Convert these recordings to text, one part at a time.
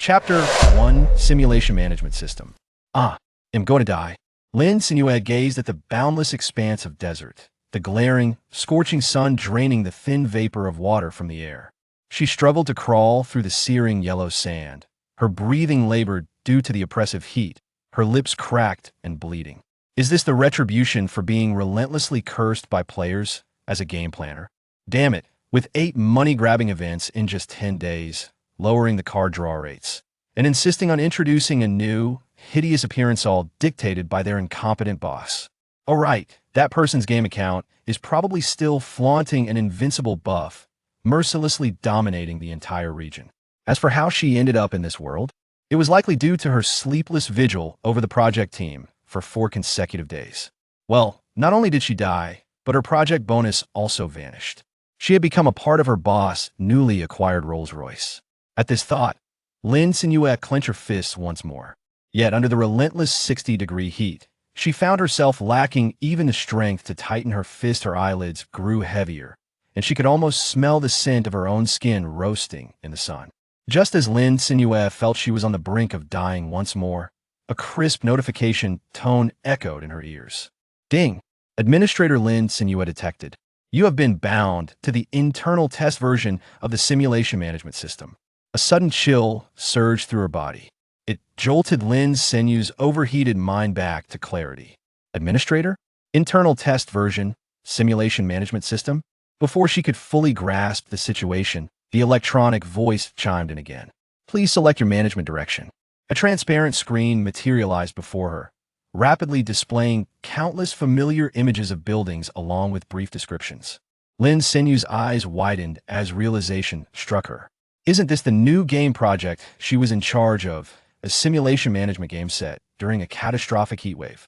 Chapter 1, Simulation Management System. I'm going to die. Lin Cenyue gazed at the boundless expanse of desert, the glaring, scorching sun draining the thin vapor of water from the air. She struggled to crawl through the searing yellow sand, her breathing labored due to the oppressive heat, her lips cracked and bleeding. Is this the retribution for being relentlessly cursed by players as a game planner? Damn it, with 8 money-grabbing events in just 10 days, lowering the card draw rates, and insisting on introducing a new, hideous appearance all dictated by their incompetent boss. Oh right, that person's game account is probably still flaunting an invincible buff, mercilessly dominating the entire region. As for how she ended up in this world, it was likely due to her sleepless vigil over the project team for 4 consecutive days. Well, not only did she die, but her project bonus also vanished. She had become a part of her boss' newly acquired Rolls-Royce. At this thought, Lin Cenyue clenched her fists once more. Yet under the relentless 60-degree heat, she found herself lacking even the strength to tighten her fist. Her eyelids grew heavier, and she could almost smell the scent of her own skin roasting in the sun. Just as Lin Cenyue felt she was on the brink of dying once more, a crisp notification tone echoed in her ears. Ding! Administrator Lin Cenyue detected. You have been bound to the internal test version of the simulation management system. A sudden chill surged through her body. It jolted Lin Cenyue's overheated mind back to clarity. Administrator? Internal test version? Simulation management system? Before she could fully grasp the situation, the electronic voice chimed in again. Please select your management direction. A transparent screen materialized before her, rapidly displaying countless familiar images of buildings along with brief descriptions. Lin Cenyue's eyes widened as realization struck her. Isn't this the new game project she was in charge of? A simulation management game set during a catastrophic heatwave.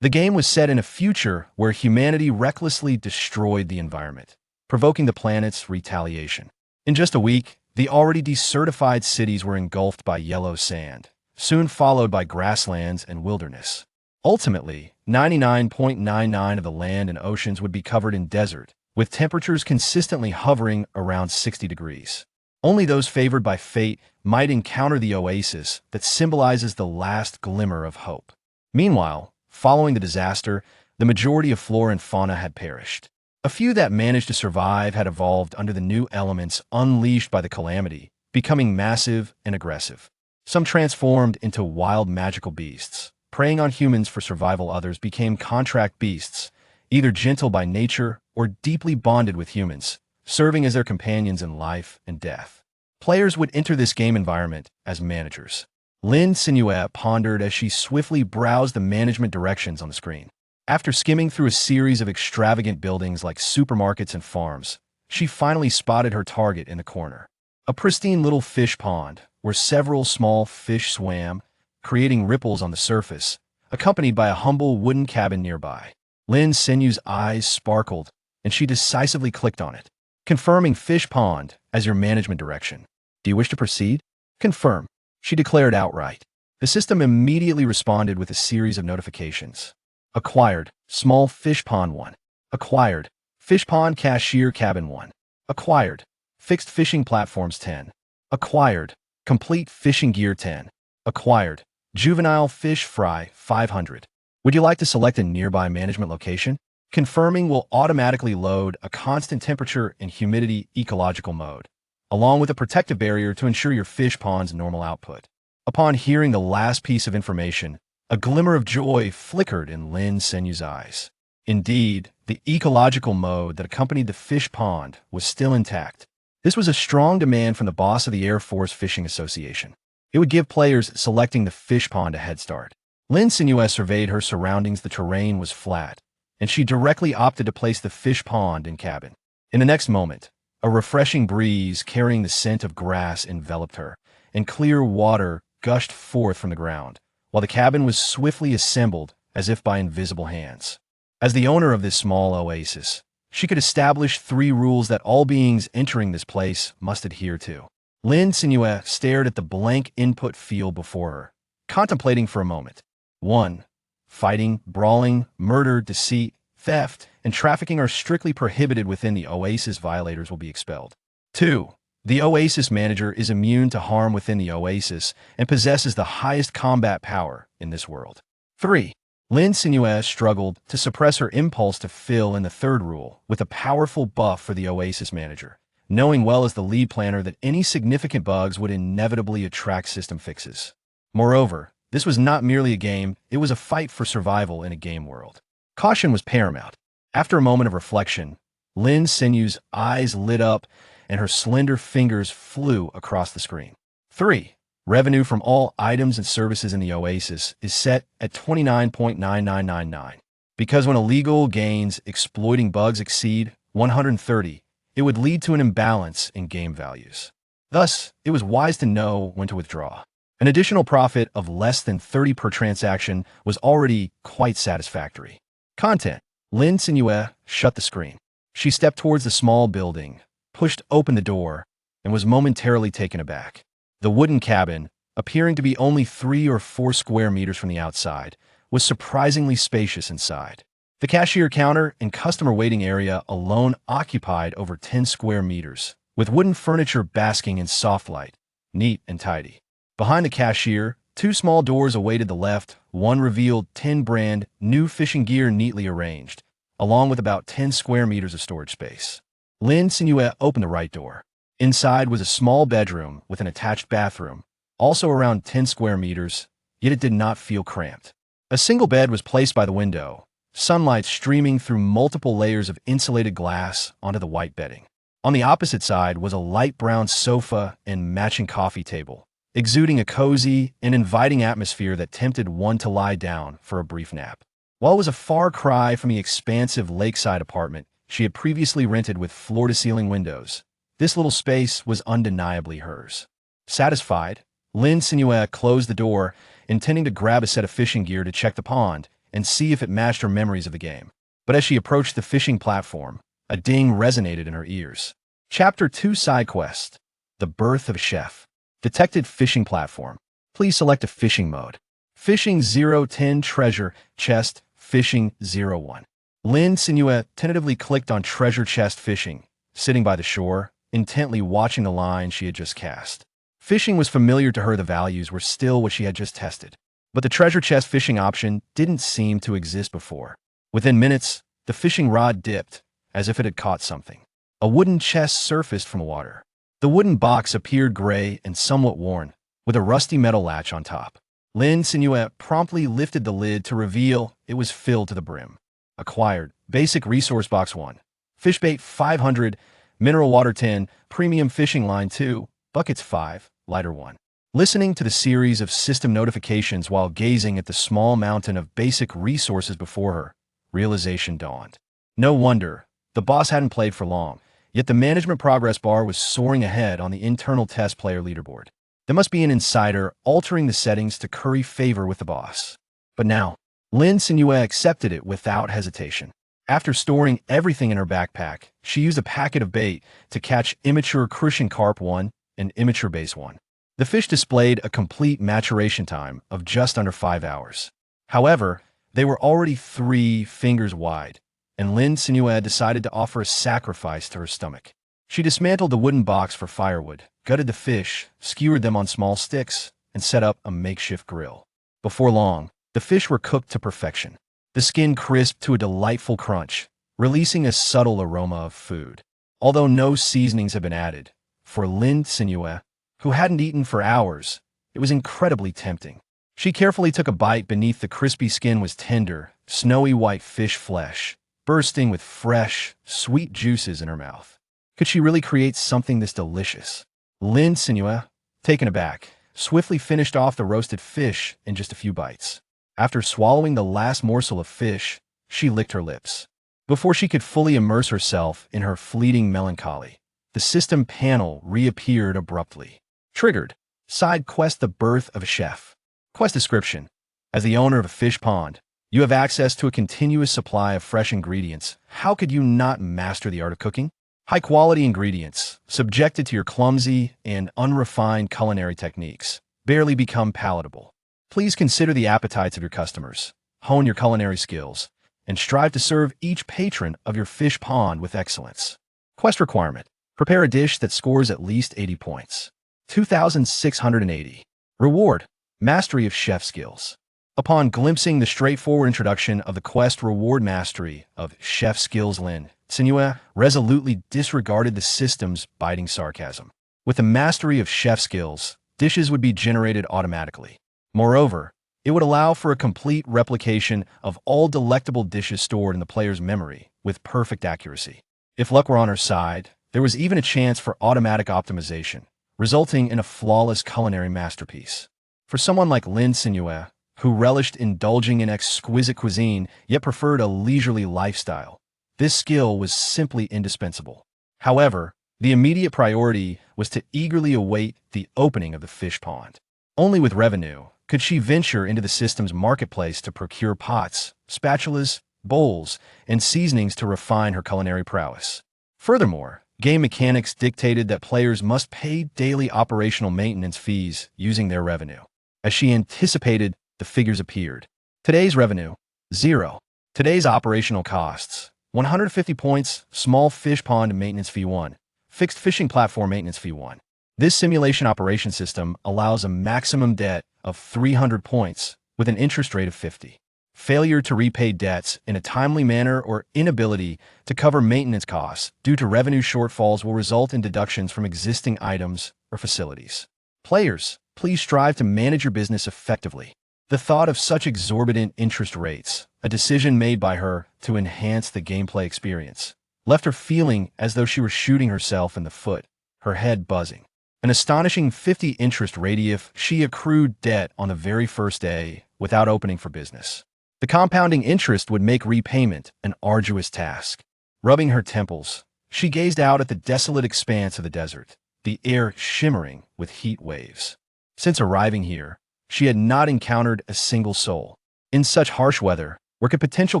The game was set in a future where humanity recklessly destroyed the environment, provoking the planet's retaliation. In just a week, the already desertified cities were engulfed by yellow sand, soon followed by grasslands and wilderness. Ultimately, 99.99% of the land and oceans would be covered in desert, with temperatures consistently hovering around 60 degrees. Only those favored by fate might encounter the oasis that symbolizes the last glimmer of hope. Meanwhile, following the disaster, the majority of flora and fauna had perished. A few that managed to survive had evolved under the new elements unleashed by the calamity, becoming massive and aggressive. Some transformed into wild magical beasts, preying on humans for survival. Others became contract beasts, either gentle by nature or deeply bonded with humans, serving as their companions in life and death. Players would enter this game environment as managers. Lin Cenyue pondered as she swiftly browsed the management directions on the screen. After skimming through a series of extravagant buildings like supermarkets and farms, she finally spotted her target in the corner. A pristine little fish pond where several small fish swam, creating ripples on the surface, accompanied by a humble wooden cabin nearby. Lin Cenyue's eyes sparkled, and she decisively clicked on it. Confirming fish pond as your management direction. Do you wish to proceed? Confirm, she declared outright. The system immediately responded with a series of notifications. Acquired, small fish pond 1. Acquired, fish pond cashier cabin 1. Acquired, fixed fishing platforms 10. Acquired, complete fishing gear 10. Acquired, juvenile fish fry 500. Would you like to select a nearby management location? Confirming will automatically load a constant temperature and humidity ecological mode, along with a protective barrier to ensure your fish pond's normal output. Upon hearing the last piece of information, a glimmer of joy flickered in Lin Cenyue's eyes. Indeed, the ecological mode that accompanied the fish pond was still intact. This was a strong demand from the boss of the Air Force Fishing Association. It would give players selecting the fish pond a head start. Lin Cenyue surveyed her surroundings. The terrain was flat, and she directly opted to place the fish pond in cabin. In the next moment, a refreshing breeze carrying the scent of grass enveloped her, and clear water gushed forth from the ground, while the cabin was swiftly assembled as if by invisible hands. As the owner of this small oasis, she could establish 3 rules that all beings entering this place must adhere to. Lin Cenyue stared at the blank input field before her, contemplating for a moment. 1. Fighting, brawling, murder, deceit, theft, and trafficking are strictly prohibited within the oasis. Violators will be expelled. 2. The oasis manager is immune to harm within the oasis and possesses the highest combat power in this world. 3. Lin Cenyue struggled to suppress her impulse to fill in the third rule with a powerful buff for the oasis manager, knowing well as the lead planner that any significant bugs would inevitably attract system fixes. Moreover, this was not merely a game, it was a fight for survival in a game world. Caution was paramount. After a moment of reflection, Lin Cenyue's eyes lit up and her slender fingers flew across the screen. 3. Revenue from all items and services in the oasis is set at 29.9999. Because when illegal gains exploiting bugs exceed 130, it would lead to an imbalance in game values. Thus, it was wise to know when to withdraw. An additional profit of less than 30 per transaction was already quite satisfactory. Content. Lin Cenyue shut the screen. She stepped towards the small building, pushed open the door, and was momentarily taken aback. The wooden cabin, appearing to be only 3 or 4 square meters from the outside, was surprisingly spacious inside. The cashier counter and customer waiting area alone occupied over 10 square meters, with wooden furniture basking in soft light, neat and tidy. Behind the cashier, 2 small doors awaited the left, one revealed 10 brand new fishing gear neatly arranged, along with about 10 square meters of storage space. Lin Cenyue opened the right door. Inside was a small bedroom with an attached bathroom, also around 10 square meters, yet it did not feel cramped. A single bed was placed by the window, sunlight streaming through multiple layers of insulated glass onto the white bedding. On the opposite side was a light brown sofa and matching coffee table, exuding a cozy and inviting atmosphere that tempted one to lie down for a brief nap. While it was a far cry from the expansive lakeside apartment she had previously rented with floor-to-ceiling windows, this little space was undeniably hers. Satisfied, Lin Cenyue closed the door, intending to grab a set of fishing gear to check the pond and see if it matched her memories of the game. But as she approached the fishing platform, a ding resonated in her ears. Chapter 2 Side Quest. The Birth of a Chef. Detected fishing platform. Please select a fishing mode. Fishing 010 treasure chest, fishing 01. Lin Cenyue tentatively clicked on treasure chest fishing, sitting by the shore, intently watching the line she had just cast. Fishing was familiar to her, the values were still what she had just tested. But the treasure chest fishing option didn't seem to exist before. Within minutes, the fishing rod dipped, as if it had caught something. A wooden chest surfaced from the water. The wooden box appeared gray and somewhat worn, with a rusty metal latch on top. Lin Cenyue promptly lifted the lid to reveal it was filled to the brim. Acquired. Basic Resource Box 1. Fishbait 500, Mineral Water 10, Premium Fishing Line 2, Buckets 5, Lighter 1. Listening to the series of system notifications while gazing at the small mountain of basic resources before her, realization dawned. No wonder, the boss hadn't played for long, yet the management progress bar was soaring ahead on the internal test player leaderboard. There must be an insider altering the settings to curry favor with the boss. But now, Lin Cenyue accepted it without hesitation. After storing everything in her backpack, she used a packet of bait to catch immature crucian carp 1 and immature bass 1. The fish displayed a complete maturation time of just under 5 hours. However, they were already 3 fingers wide, and Lin Cenyue decided to offer a sacrifice to her stomach. She dismantled the wooden box for firewood, gutted the fish, skewered them on small sticks, and set up a makeshift grill. Before long, the fish were cooked to perfection. The skin crisped to a delightful crunch, releasing a subtle aroma of food. Although no seasonings had been added, for Lin Cenyue, who hadn't eaten for hours, it was incredibly tempting. She carefully took a bite. Beneath the crispy skin was tender, snowy white fish flesh, bursting with fresh, sweet juices in her mouth. Could she really create something this delicious? Lin Cenyue, taken aback, swiftly finished off the roasted fish in just a few bites. After swallowing the last morsel of fish, she licked her lips. Before she could fully immerse herself in her fleeting melancholy, the system panel reappeared abruptly. Triggered. Side quest: The Birth of a Chef. Quest description. As the owner of a fish pond, you have access to a continuous supply of fresh ingredients. How could you not master the art of cooking? High-quality ingredients, subjected to your clumsy and unrefined culinary techniques, barely become palatable. Please consider the appetites of your customers, hone your culinary skills, and strive to serve each patron of your fish pond with excellence. Quest requirement. Prepare a dish that scores at least 80 points. 2,680. Reward: Mastery of Chef Skills. Upon glimpsing the straightforward introduction of the quest reward mastery of Chef Skills, Lin Cenyue resolutely disregarded the system's biting sarcasm. With the mastery of Chef Skills, dishes would be generated automatically. Moreover, it would allow for a complete replication of all delectable dishes stored in the player's memory with perfect accuracy. If luck were on her side, there was even a chance for automatic optimization, resulting in a flawless culinary masterpiece. For someone like Lin Cenyue, who relished indulging in exquisite cuisine yet preferred a leisurely lifestyle, this skill was simply indispensable. However, the immediate priority was to eagerly await the opening of the fish pond. Only with revenue could she venture into the system's marketplace to procure pots, spatulas, bowls, and seasonings to refine her culinary prowess. Furthermore, game mechanics dictated that players must pay daily operational maintenance fees using their revenue. As she anticipated, the figures appeared. Today's revenue, 0. Today's operational costs, 150 points, small fish pond maintenance fee 1, fixed fishing platform maintenance fee 1. This simulation operation system allows a maximum debt of 300 points with an interest rate of 50. Failure to repay debts in a timely manner or inability to cover maintenance costs due to revenue shortfalls will result in deductions from existing items or facilities. Players, please strive to manage your business effectively. The thought of such exorbitant interest rates, a decision made by her to enhance the gameplay experience, left her feeling as though she were shooting herself in the foot, her head buzzing. An astonishing 50 interest rate if she accrued debt on the very first day without opening for business. The compounding interest would make repayment an arduous task. Rubbing her temples, she gazed out at the desolate expanse of the desert, the air shimmering with heat waves. Since arriving here, she had not encountered a single soul. In such harsh weather, where could potential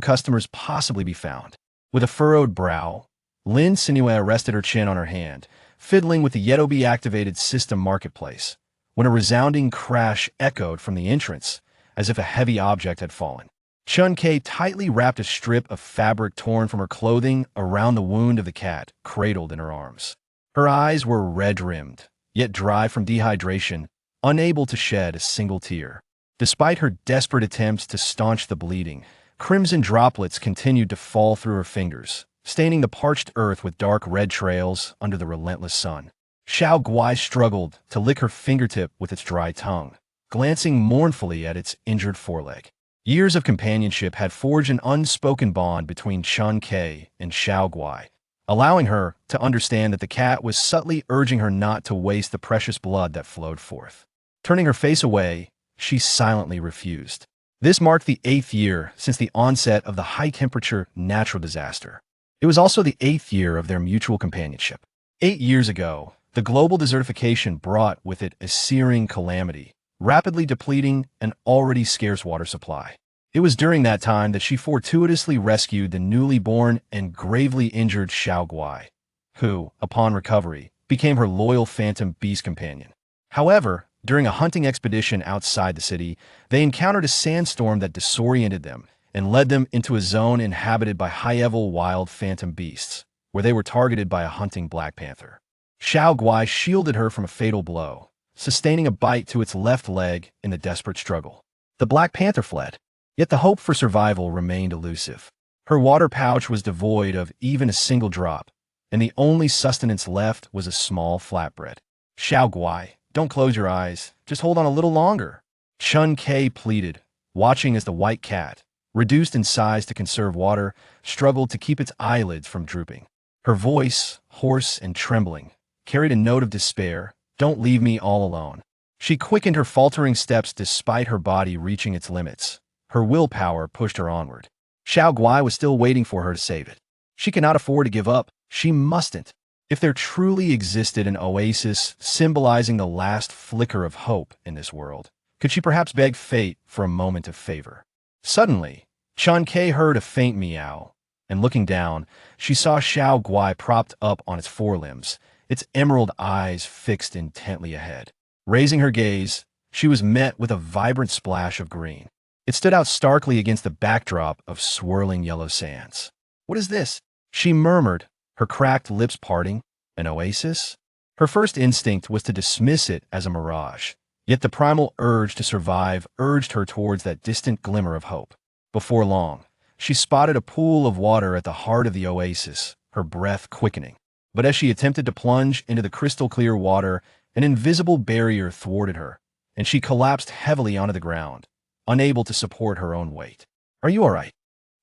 customers possibly be found? With a furrowed brow, Lin Cenyue rested her chin on her hand, fiddling with the yet-to-be-activated system marketplace, when a resounding crash echoed from the entrance, as if a heavy object had fallen. Chun-Kei tightly wrapped a strip of fabric torn from her clothing around the wound of the cat, cradled in her arms. Her eyes were red-rimmed, yet dry from dehydration, unable to shed a single tear. Despite her desperate attempts to staunch the bleeding, crimson droplets continued to fall through her fingers, staining the parched earth with dark red trails under the relentless sun. Xiao Guai struggled to lick her fingertip with its dry tongue, glancing mournfully at its injured foreleg. Years of companionship had forged an unspoken bond between Chun-Kei and Xiao Guai, allowing her to understand that the cat was subtly urging her not to waste the precious blood that flowed forth. Turning her face away, she silently refused. This marked the 8th year since the onset of the high-temperature natural disaster. It was also the 8th year of their mutual companionship. 8 years ago, the global desertification brought with it a searing calamity, rapidly depleting an already scarce water supply. It was during that time that she fortuitously rescued the newly born and gravely injured Xiao Guai, who, upon recovery, became her loyal phantom beast companion. However, during a hunting expedition outside the city, they encountered a sandstorm that disoriented them and led them into a zone inhabited by high-level wild phantom beasts, where they were targeted by a hunting black panther. Xiao Guai shielded her from a fatal blow, sustaining a bite to its left leg in the desperate struggle. The black panther fled, yet the hope for survival remained elusive. Her water pouch was devoid of even a single drop, and the only sustenance left was a small flatbread. Xiao Guai, don't close your eyes, just hold on a little longer. Chun-Kei pleaded, watching as the white cat, reduced in size to conserve water, struggled to keep its eyelids from drooping. Her voice, hoarse and trembling, carried a note of despair. Don't leave me all alone. She quickened her faltering steps despite her body reaching its limits. Her willpower pushed her onward. Xiao Guai was still waiting for her to save it. She could not afford to give up. She mustn't. If there truly existed an oasis symbolizing the last flicker of hope in this world, could she perhaps beg fate for a moment of favor? Suddenly, Chun-Kei heard a faint meow, and looking down, she saw Xiao Guai propped up on its forelimbs, its emerald eyes fixed intently ahead. Raising her gaze, she was met with a vibrant splash of green. It stood out starkly against the backdrop of swirling yellow sands. "What is this?" she murmured, her cracked lips parting. An oasis? Her first instinct was to dismiss it as a mirage, yet the primal urge to survive urged her towards that distant glimmer of hope. Before long, she spotted a pool of water at the heart of the oasis, her breath quickening. But as she attempted to plunge into the crystal-clear water, an invisible barrier thwarted her, and she collapsed heavily onto the ground, unable to support her own weight. Are you all right?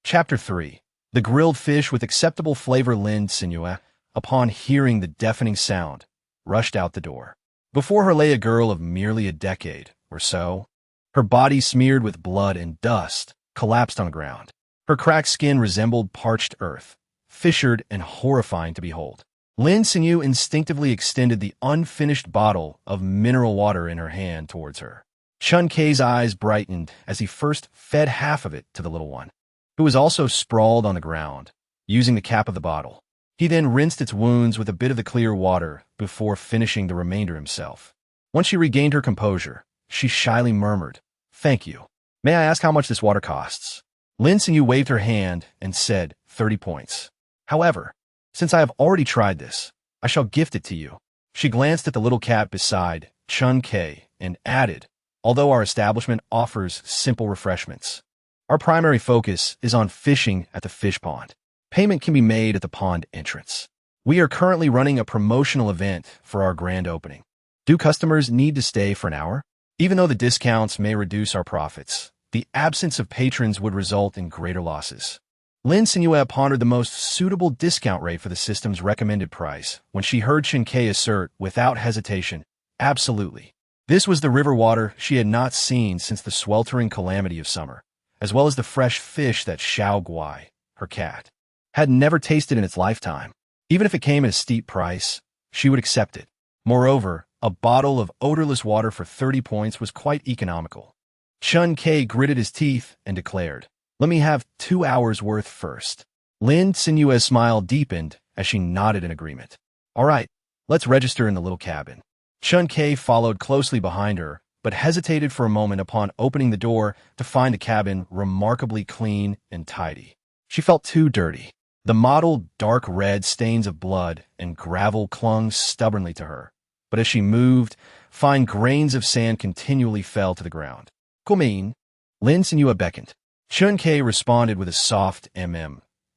Chapter 3. The grilled fish with acceptable flavor. Lin Cenyue, upon hearing the deafening sound, rushed out the door. Before her lay a girl of merely a decade or so. Her body smeared with blood and dust, collapsed on the ground. Her cracked skin resembled parched earth, fissured and horrifying to behold. Lin Cenyue instinctively extended the unfinished bottle of mineral water in her hand towards her. Chun Kei's eyes brightened as he first fed half of it to the little one, who was also sprawled on the ground, using the cap of the bottle. He then rinsed its wounds with a bit of the clear water before finishing the remainder himself. Once she regained her composure, she shyly murmured, "Thank you. May I ask how much this water costs?" Lin Cenyue waved her hand and said, 30 points. However, since I have already tried this, I shall gift it to you. She glanced at the little cat beside Chun Kei and added, although our establishment offers simple refreshments, our primary focus is on fishing at the fish pond. Payment can be made at the pond entrance. We are currently running a promotional event for our grand opening. Do customers need to stay for an hour? Even though the discounts may reduce our profits, the absence of patrons would result in greater losses. Lin Cenyue pondered the most suitable discount rate for the system's recommended price when she heard Chun Kei assert, without hesitation, absolutely. This was the river water she had not seen since the sweltering calamity of summer, as well as the fresh fish that Xiao Guai, her cat, had never tasted in its lifetime. Even if it came at a steep price, she would accept it. Moreover, a bottle of odorless water for 30 points was quite economical. Chun Kei gritted his teeth and declared, "Let me have 2 hours' worth first." Lin Cenyue's smile deepened as she nodded in agreement. "All right, let's register in the little cabin." Chun Kei followed closely behind her, but hesitated for a moment upon opening the door to find the cabin remarkably clean and tidy. She felt too dirty. The mottled, dark red stains of blood and gravel clung stubbornly to her, but as she moved, fine grains of sand continually fell to the ground. "Come in." Lin Cenyue beckoned. Chun Kei responded with a soft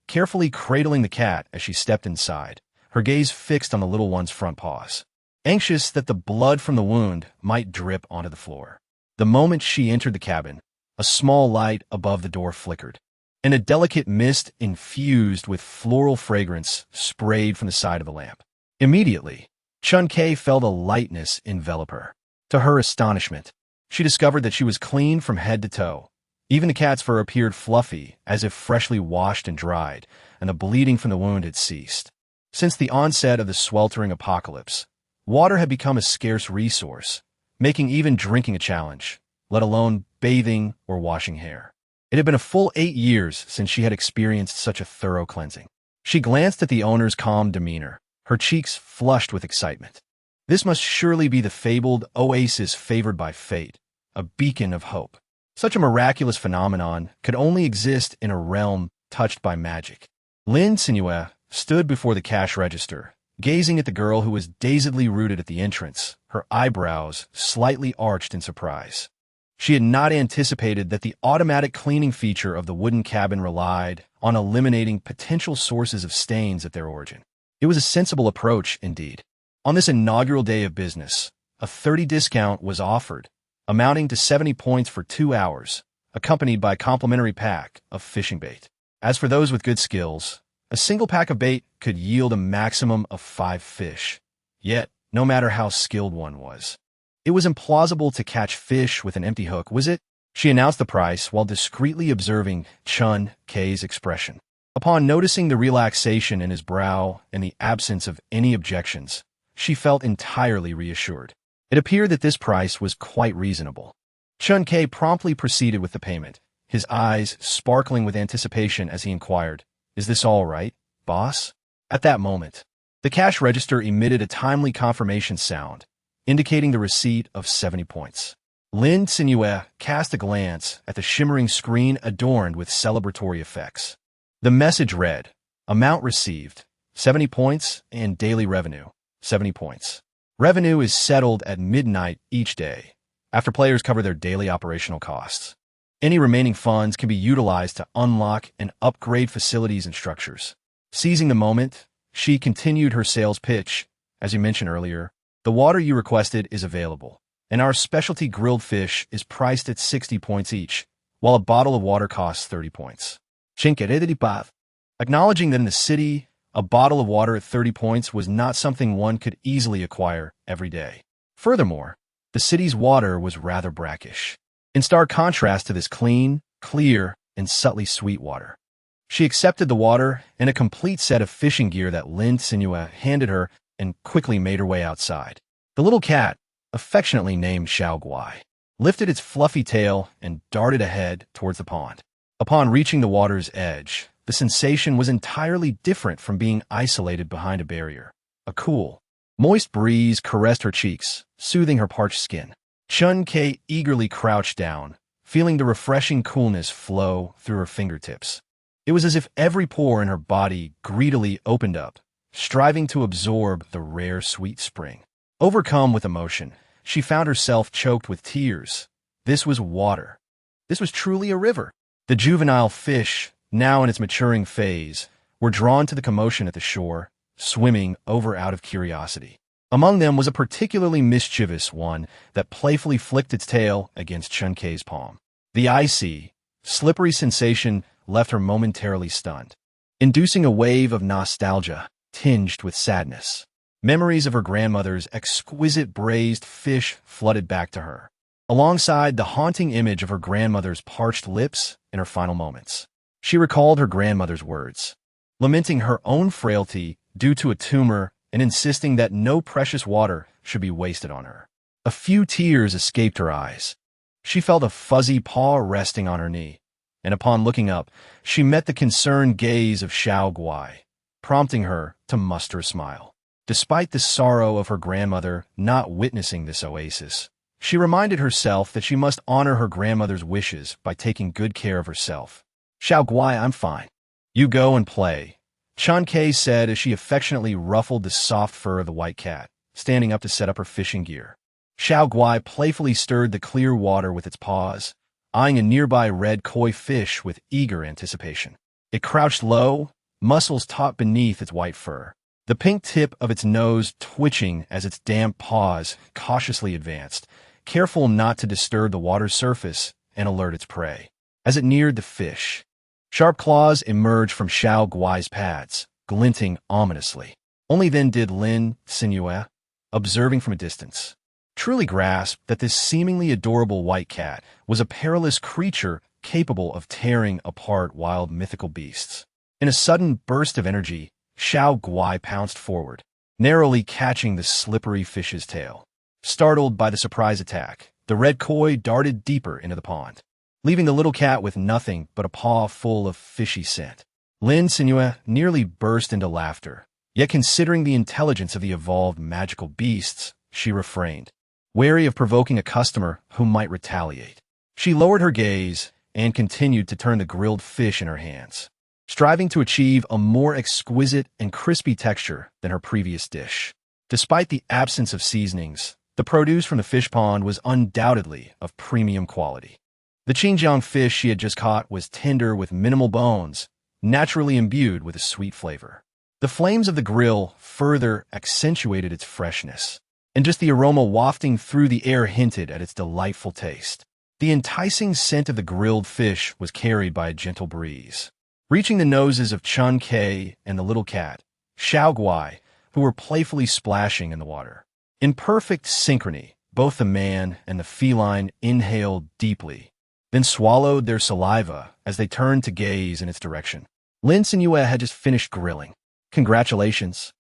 carefully cradling the cat as she stepped inside, her gaze fixed on the little one's front paws, anxious that the blood from the wound might drip onto the floor. The moment she entered the cabin, a small light above the door flickered, and a delicate mist infused with floral fragrance sprayed from the side of the lamp. Immediately, Chun Kei felt a lightness envelop her. To her astonishment, she discovered that she was clean from head to toe. Even the cat's fur appeared fluffy, as if freshly washed and dried, and the bleeding from the wound had ceased. Since the onset of the sweltering apocalypse, water had become a scarce resource, making even drinking a challenge, let alone bathing or washing hair. It had been a full 8 years since she had experienced such a thorough cleansing. She glanced at the owner's calm demeanor, her cheeks flushed with excitement. This must surely be the fabled oasis favored by fate, a beacon of hope. Such a miraculous phenomenon could only exist in a realm touched by magic. Lin Cenyue stood before the cash register, gazing at the girl who was dazedly rooted at the entrance, her eyebrows slightly arched in surprise. She had not anticipated that the automatic cleaning feature of the wooden cabin relied on eliminating potential sources of stains at their origin. It was a sensible approach, indeed. On this inaugural day of business, a 30 discount was offered, amounting to 70 points for 2 hours, accompanied by a complimentary pack of fishing bait. As for those with good skills, a single pack of bait could yield a maximum of 5 fish. Yet, no matter how skilled one was, it was implausible to catch fish with an empty hook, was it? She announced the price while discreetly observing Chun Kei's expression. Upon noticing the relaxation in his brow and the absence of any objections, she felt entirely reassured. It appeared that this price was quite reasonable. Chun Kei promptly proceeded with the payment, his eyes sparkling with anticipation as he inquired, "Is this all right, boss?" At that moment, the cash register emitted a timely confirmation sound, indicating the receipt of 70 points. Lin Cenyue cast a glance at the shimmering screen adorned with celebratory effects. The message read, "Amount received, 70 points and daily revenue." 70 points. Revenue is settled at midnight each day, after players cover their daily operational costs. Any remaining funds can be utilized to unlock and upgrade facilities and structures. Seizing the moment, she continued her sales pitch. As you mentioned earlier, the water you requested is available, and our specialty grilled fish is priced at 60 points each, while a bottle of water costs 30 points. Acknowledging that in the city, a bottle of water at 30 points was not something one could easily acquire every day. Furthermore, the city's water was rather brackish, in stark contrast to this clean, clear, and subtly sweet water. She accepted the water and a complete set of fishing gear that Lin Cenyue handed her and quickly made her way outside. The little cat, affectionately named Xiaoguai, lifted its fluffy tail and darted ahead towards the pond. Upon reaching the water's edge, the sensation was entirely different from being isolated behind a barrier. A cool, moist breeze caressed her cheeks, soothing her parched skin. Chun-Kei eagerly crouched down, feeling the refreshing coolness flow through her fingertips. It was as if every pore in her body greedily opened up, striving to absorb the rare sweet spring. Overcome with emotion, she found herself choked with tears. This was water. This was truly a river. The juvenile fish, now in its maturing phase, were drawn to the commotion at the shore, swimming over out of curiosity. Among them was a particularly mischievous one that playfully flicked its tail against Chun-Kei's palm. The icy, slippery sensation left her momentarily stunned, inducing a wave of nostalgia tinged with sadness. Memories of her grandmother's exquisite braised fish flooded back to her, alongside the haunting image of her grandmother's parched lips in her final moments. She recalled her grandmother's words, lamenting her own frailty due to a tumor and insisting that no precious water should be wasted on her. A few tears escaped her eyes. She felt a fuzzy paw resting on her knee, and upon looking up, she met the concerned gaze of Xiaoguai, prompting her to muster a smile. Despite the sorrow of her grandmother not witnessing this oasis, she reminded herself that she must honor her grandmother's wishes by taking good care of herself. Xiaoguai, I'm fine. You go and play, Chun-Kei said as she affectionately ruffled the soft fur of the white cat, standing up to set up her fishing gear. Xiaoguai playfully stirred the clear water with its paws, eyeing a nearby red koi fish with eager anticipation. It crouched low, muscles taut beneath its white fur, the pink tip of its nose twitching as its damp paws cautiously advanced, careful not to disturb the water's surface and alert its prey. As it neared the fish, sharp claws emerged from Xiaoguai's pads, glinting ominously. Only then did Lin Cenyue, observing from a distance, truly grasp that this seemingly adorable white cat was a perilous creature capable of tearing apart wild mythical beasts. In a sudden burst of energy, Xiaoguai pounced forward, narrowly catching the slippery fish's tail. Startled by the surprise attack, the red koi darted deeper into the pond, leaving the little cat with nothing but a paw full of fishy scent. Lin Cenyue nearly burst into laughter, yet considering the intelligence of the evolved magical beasts, she refrained, wary of provoking a customer who might retaliate. She lowered her gaze and continued to turn the grilled fish in her hands, striving to achieve a more exquisite and crispy texture than her previous dish. Despite the absence of seasonings, the produce from the fish pond was undoubtedly of premium quality. The Xinjiang fish she had just caught was tender with minimal bones, naturally imbued with a sweet flavor. The flames of the grill further accentuated its freshness, and just the aroma wafting through the air hinted at its delightful taste. The enticing scent of the grilled fish was carried by a gentle breeze, reaching the noses of Chun-Kei and the little cat, Xiaoguai, who were playfully splashing in the water. In perfect synchrony, both the man and the feline inhaled deeply, then swallowed their saliva as they turned to gaze in its direction. Lin Cenyue had just finished grilling. Congratulations.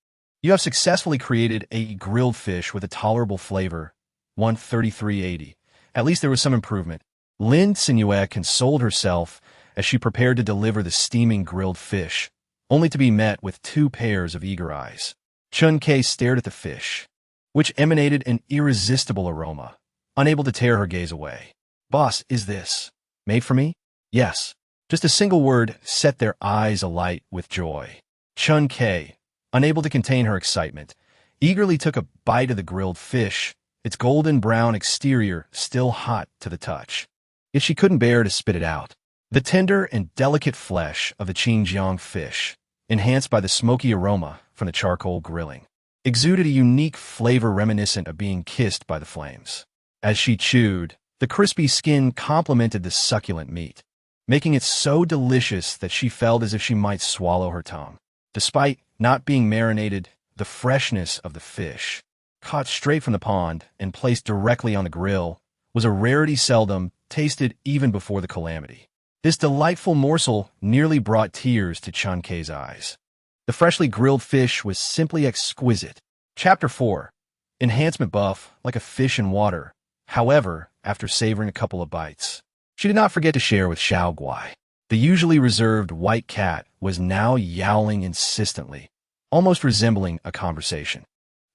You have successfully created a grilled fish with a tolerable flavor. 133.80. At least there was some improvement. Lin Cenyue consoled herself as she prepared to deliver the steaming grilled fish, only to be met with two pairs of eager eyes. Chun-Kei stared at the fish, which emanated an irresistible aroma, unable to tear her gaze away. Boss, is this made for me? Yes. Just a single word set their eyes alight with joy. Chun-Kei, unable to contain her excitement, eagerly took a bite of the grilled fish, its golden brown exterior still hot to the touch. Yet she couldn't bear to spit it out. The tender and delicate flesh of the Xinjiang fish, enhanced by the smoky aroma from the charcoal grilling, exuded a unique flavor reminiscent of being kissed by the flames. As she chewed, the crispy skin complemented the succulent meat, making it so delicious that she felt as if she might swallow her tongue. Despite not being marinated, the freshness of the fish, caught straight from the pond and placed directly on the grill, was a rarity seldom tasted even before the calamity. This delightful morsel nearly brought tears to Chun Kei's eyes. The freshly grilled fish was simply exquisite. Chapter 4. Enhancement buff, like a fish in water. However, after savoring a couple of bites, she did not forget to share with Xiao Guai. The usually reserved white cat was now yowling insistently, almost resembling a conversation.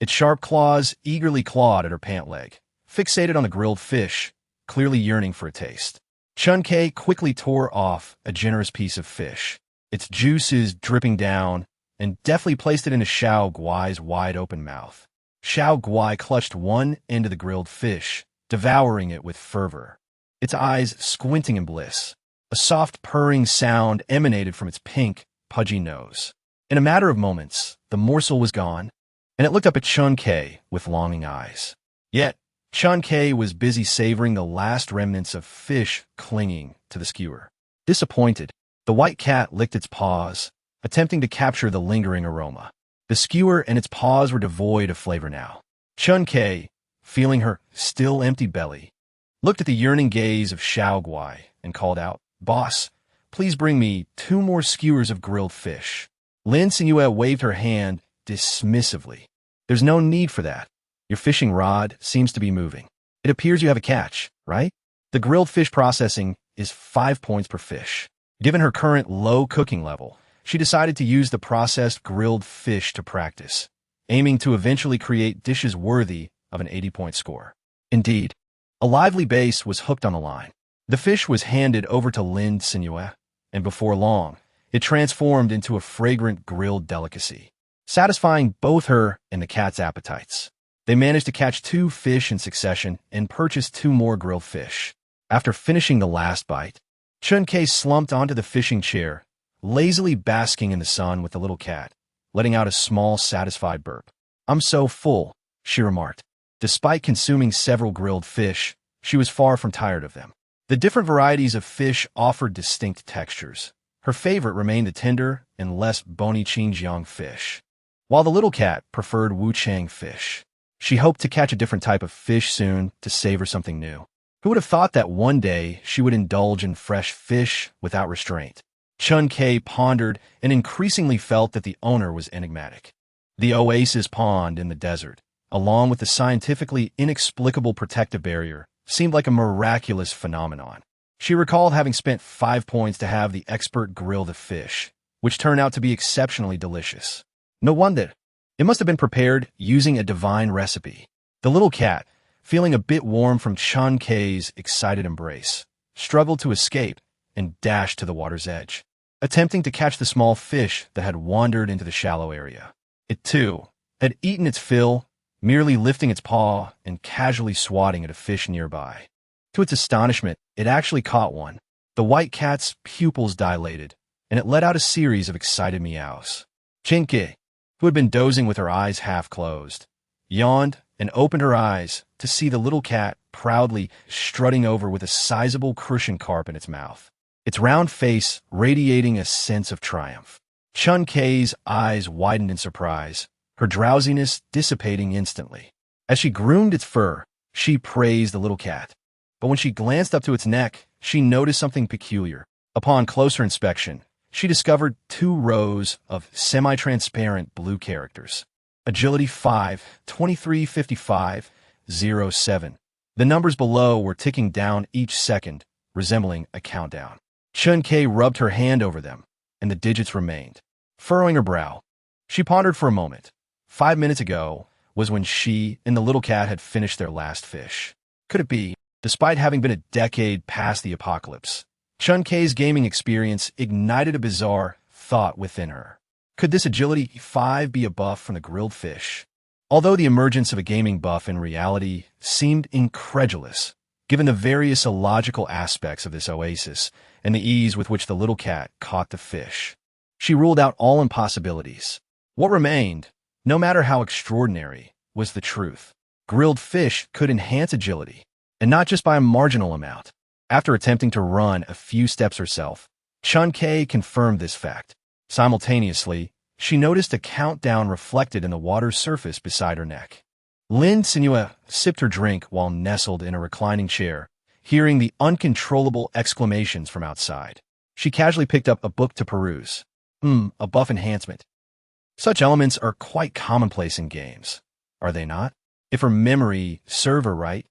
Its sharp claws eagerly clawed at her pant leg, fixated on the grilled fish, clearly yearning for a taste. Chun Kei quickly tore off a generous piece of fish, its juices dripping down, and deftly placed it into Xiao Guai's wide-open mouth. Xiao Guai clutched one end of the grilled fish, devouring it with fervor, its eyes squinting in bliss. A soft purring sound emanated from its pink, pudgy nose. In a matter of moments, the morsel was gone, and it looked up at Chun Kei with longing eyes. Yet, Chun Kei was busy savoring the last remnants of fish clinging to the skewer. Disappointed, the white cat licked its paws, attempting to capture the lingering aroma. The skewer and its paws were devoid of flavor now. Chun Kei, feeling her still empty belly, looked at the yearning gaze of Xiao Guai and called out, "Boss, please bring me 2 more skewers of grilled fish." Lin Cenyue waved her hand dismissively. "There's no need for that. Your fishing rod seems to be moving. It appears you have a catch, right?" The grilled fish processing is 5 points per fish. Given her current low cooking level, she decided to use the processed grilled fish to practice, aiming to eventually create dishes worthy of an 80-point score. Indeed, a lively base was hooked on the line. The fish was handed over to Lin Cenyue, and before long, it transformed into a fragrant grilled delicacy, satisfying both her and the cat's appetites. They managed to catch 2 fish in succession and purchased 2 more grilled fish. After finishing the last bite, Chun Kei slumped onto the fishing chair, lazily basking in the sun with the little cat, letting out a small, satisfied burp. "I'm so full," she remarked. Despite consuming several grilled fish, she was far from tired of them. The different varieties of fish offered distinct textures. Her favorite remained the tender and less bony Xinjiang fish, while the little cat preferred Wuchang fish. She hoped to catch a different type of fish soon to savor something new. Who would have thought that one day she would indulge in fresh fish without restraint? Chun Kei pondered and increasingly felt that the owner was enigmatic. The oasis pond in the desert, along with the scientifically inexplicable protective barrier, seemed like a miraculous phenomenon. She recalled having spent 5 points to have the expert grill the fish, which turned out to be exceptionally delicious. No wonder. It must have been prepared using a divine recipe. The little cat, feeling a bit warm from Chun Kei's excited embrace, struggled to escape and dashed to the water's edge, attempting to catch the small fish that had wandered into the shallow area. It, too, had eaten its fill, merely lifting its paw and casually swatting at a fish nearby. To its astonishment, it actually caught one. The white cat's pupils dilated, and it let out a series of excited meows. Chun Kei, who had been dozing with her eyes half closed, yawned and opened her eyes to see the little cat proudly strutting over with a sizable crucian carp in its mouth, its round face radiating a sense of triumph. Chun Kei's eyes widened in surprise, her drowsiness dissipating instantly. As she groomed its fur, she praised the little cat. But when she glanced up to its neck, she noticed something peculiar. Upon closer inspection, she discovered 2 rows of semi-transparent blue characters. Agility 5, 2355, 07. The numbers below were ticking down each second, resembling a countdown. Chun Kei rubbed her hand over them, and the digits remained. Furrowing her brow, she pondered for a moment. 5 minutes ago was when she and the little cat had finished their last fish. Could it be, despite having been a decade past the apocalypse, Chun Kei's gaming experience ignited a bizarre thought within her? Could this agility 5 be a buff from the grilled fish? Although the emergence of a gaming buff in reality seemed incredulous, given the various illogical aspects of this oasis and the ease with which the little cat caught the fish, she ruled out all impossibilities. What remained, no matter how extraordinary, was the truth. Grilled fish could enhance agility, and not just by a marginal amount. After attempting to run a few steps herself, Chun-Kei confirmed this fact. Simultaneously, she noticed a countdown reflected in the water's surface beside her neck. Lin Cenyue sipped her drink while nestled in a reclining chair, hearing the uncontrollable exclamations from outside. She casually picked up a book to peruse. A buff enhancement. Such elements are quite commonplace in games, are they not? If her memory serves her right.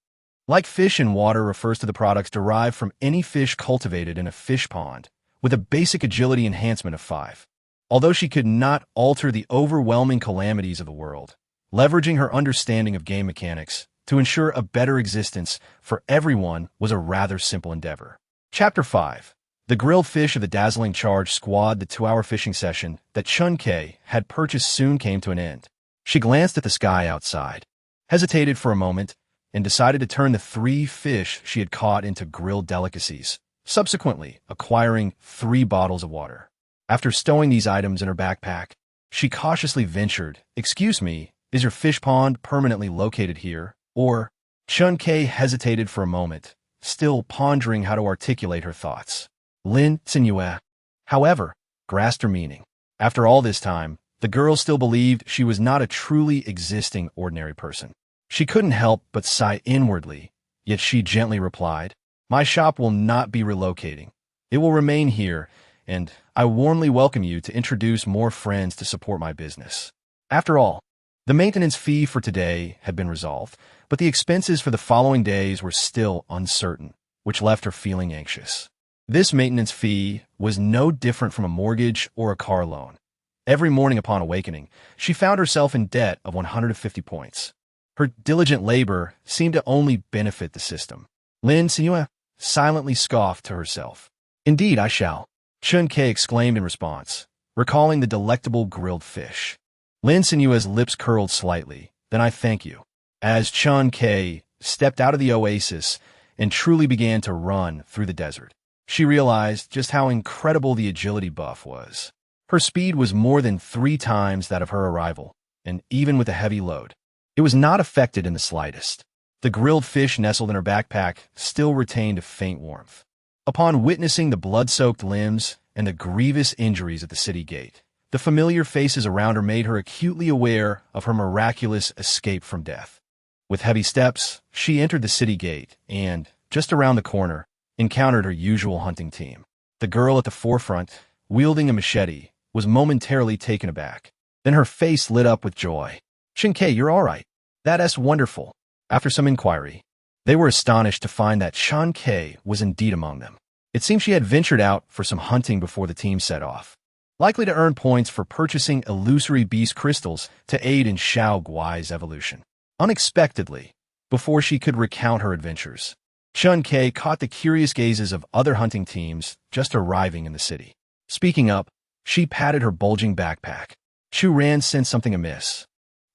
Like fish in water refers to the products derived from any fish cultivated in a fish pond, with a basic agility enhancement of 5. Although she could not alter the overwhelming calamities of the world, leveraging her understanding of game mechanics to ensure a better existence for everyone was a rather simple endeavor. Chapter 5. The grilled fish of the dazzling charge squad. The 2-hour fishing session that Chun-Kei had purchased soon came to an end. She glanced at the sky outside, hesitated for a moment, and decided to turn the 3 fish she had caught into grilled delicacies, subsequently acquiring 3 bottles of water. After stowing these items in her backpack, she cautiously ventured, "Excuse me, is your fish pond permanently located here, or?" Chun-Kei hesitated for a moment, still pondering how to articulate her thoughts. Lin Cenyue, however, grasped her meaning. After all this time, the girl still believed she was not a truly existing ordinary person. She couldn't help but sigh inwardly, yet she gently replied, "My shop will not be relocating. It will remain here, and I warmly welcome you to introduce more friends to support my business." After all, the maintenance fee for today had been resolved, but the expenses for the following days were still uncertain, which left her feeling anxious. This maintenance fee was no different from a mortgage or a car loan. Every morning upon awakening, she found herself in debt of 150 points. Her diligent labor seemed to only benefit the system. Lin Cenyue silently scoffed to herself. "Indeed, I shall," Chun-Kei exclaimed in response, recalling the delectable grilled fish. Lin Cenyue's lips curled slightly. "Then I thank you." As Chun-Kei stepped out of the oasis and truly began to run through the desert, she realized just how incredible the agility buff was. Her speed was more than 3 times that of her arrival, and even with a heavy load, it was not affected in the slightest. The grilled fish nestled in her backpack still retained a faint warmth. Upon witnessing the blood-soaked limbs and the grievous injuries at the city gate, the familiar faces around her made her acutely aware of her miraculous escape from death. With heavy steps, she entered the city gate and, just around the corner, encountered her usual hunting team. The girl at the forefront, wielding a machete, was momentarily taken aback. Then her face lit up with joy. "Chun-Kei, you're all right. That's wonderful." After some inquiry, they were astonished to find that Chun-Kei was indeed among them. It seemed she had ventured out for some hunting before the team set off, likely to earn points for purchasing illusory beast crystals to aid in Xiao Guai's evolution. Unexpectedly, before she could recount her adventures, Chun-Kei caught the curious gazes of other hunting teams just arriving in the city. Speaking up, she patted her bulging backpack. Chu Ran sensed something amiss,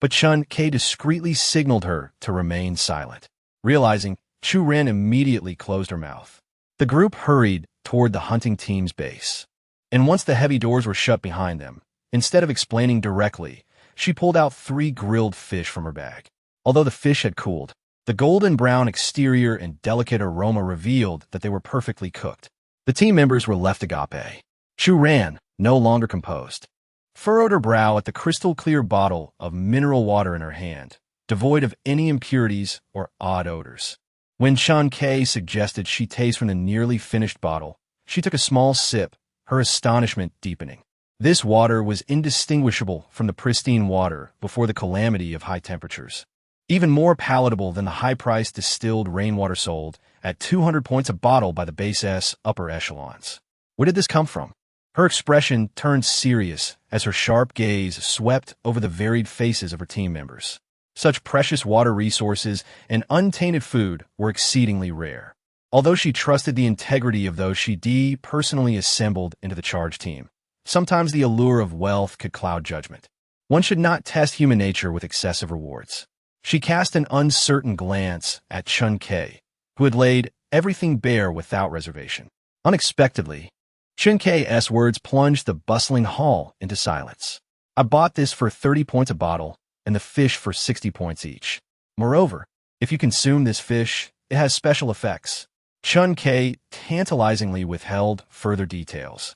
but Chun-Kei discreetly signaled her to remain silent. Realizing, Chu Ran immediately closed her mouth. The group hurried toward the hunting team's base, and once the heavy doors were shut behind them, instead of explaining directly, she pulled out 3 grilled fish from her bag. Although the fish had cooled, the golden brown exterior and delicate aroma revealed that they were perfectly cooked. The team members were left agape. Chu Ran, no longer composed, furrowed her brow at the crystal-clear bottle of mineral water in her hand, devoid of any impurities or odd odors. When Chun-Kei suggested she taste from the nearly finished bottle, she took a small sip, her astonishment deepening. This water was indistinguishable from the pristine water before the calamity of high temperatures. Even more palatable than the high-priced distilled rainwater sold at 200 points a bottle by the base S upper echelons. Where did this come from? Her expression turned serious as her sharp gaze swept over the varied faces of her team members. Such precious water resources and untainted food were exceedingly rare. Although she trusted the integrity of those she personally assembled into the charge team, sometimes the allure of wealth could cloud judgment. One should not test human nature with excessive rewards. She cast an uncertain glance at Chun Kei, who had laid everything bare without reservation. Unexpectedly, Chun Kei's words plunged the bustling hall into silence. I bought this for 30 points a bottle, and the fish for 60 points each. Moreover, if you consume this fish, it has special effects. Chun Kei tantalizingly withheld further details,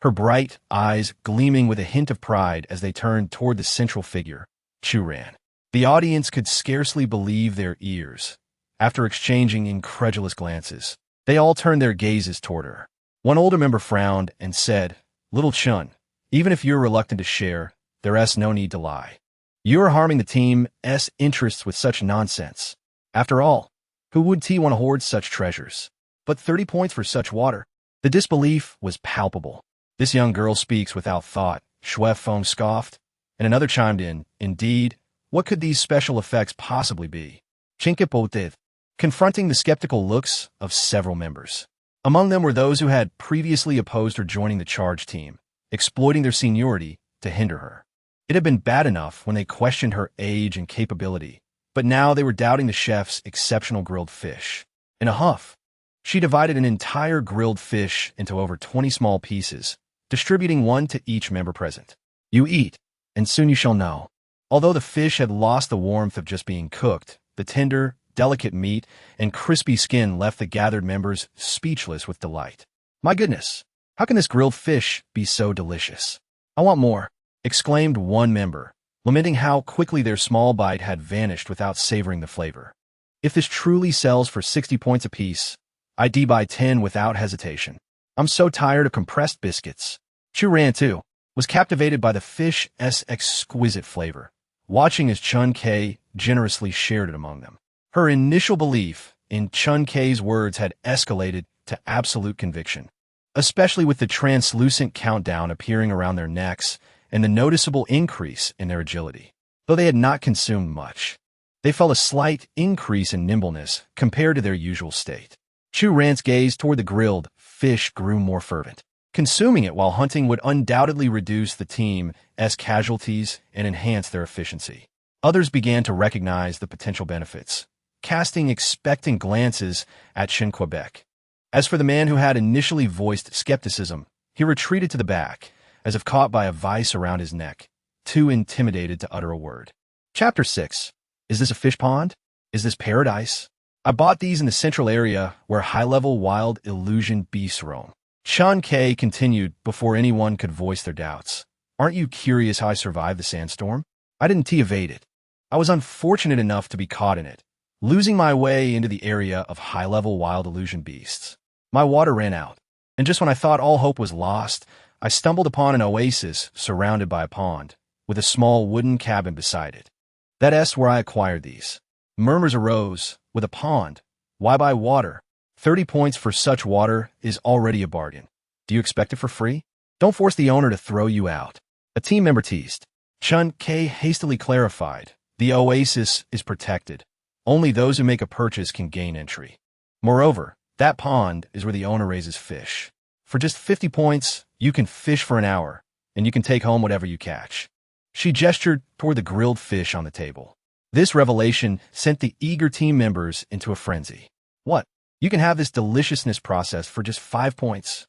her bright eyes gleaming with a hint of pride as they turned toward the central figure, Chu Ran. The audience could scarcely believe their ears. After exchanging incredulous glances, they all turned their gazes toward her. One older member frowned and said, "Little Chun, even if you're reluctant to share, there's no need to lie. You're harming the team's interests with such nonsense. After all, who would want to hoard such treasures? But 30 points for such water." The disbelief was palpable. "This young girl speaks without thought," Shui Feng scoffed, and another chimed in, "Indeed, what could these special effects possibly be?" Chinkip did, confronting the skeptical looks of several members. Among them were those who had previously opposed her joining the charge team, exploiting their seniority to hinder her. It had been bad enough when they questioned her age and capability, but now they were doubting the chef's exceptional grilled fish. In a huff, she divided an entire grilled fish into over 20 small pieces, distributing one to each member present. "You eat, and soon you shall know." Although the fish had lost the warmth of just being cooked, the tender, delicate meat and crispy skin left the gathered members speechless with delight. "My goodness, how can this grilled fish be so delicious? I want more," exclaimed one member, lamenting how quickly their small bite had vanished without savoring the flavor. "If this truly sells for 60 points apiece, I'd buy 10 without hesitation. I'm so tired of compressed biscuits." Chu Ran, too, was captivated by the fish's exquisite flavor, watching as Chun Kei generously shared it among them. Her initial belief in Chun Kei's words had escalated to absolute conviction, especially with the translucent countdown appearing around their necks and the noticeable increase in their agility. Though they had not consumed much, they felt a slight increase in nimbleness compared to their usual state. Chu Ran's gaze toward the grilled fish grew more fervent. Consuming it while hunting would undoubtedly reduce the team's casualties and enhance their efficiency. Others began to recognize the potential benefits, casting expectant glances at Shin Quebec. As for the man who had initially voiced skepticism, he retreated to the back, as if caught by a vice around his neck, too intimidated to utter a word. Chapter 6. Is this a fish pond? Is this paradise? I bought these in the central area where high-level wild illusion beasts roam. Chun Kei continued before anyone could voice their doubts. "Aren't you curious how I survived the sandstorm? I didn't evade it. I was unfortunate enough to be caught in it, losing my way into the area of high-level wild illusion beasts. My water ran out, and just when I thought all hope was lost, I stumbled upon an oasis surrounded by a pond, with a small wooden cabin beside it. That's where I acquired these." Murmurs arose. "With a pond? Why buy water? 30 points for such water is already a bargain. Do you expect it for free? Don't force the owner to throw you out." A team member teased. Chun Kei hastily clarified, "The oasis is protected. Only those who make a purchase can gain entry. Moreover, that pond is where the owner raises fish. For just 50 points, you can fish for an hour, and you can take home whatever you catch." She gestured toward the grilled fish on the table. This revelation sent the eager team members into a frenzy. "What? You can have this deliciousness processed for just 5 points?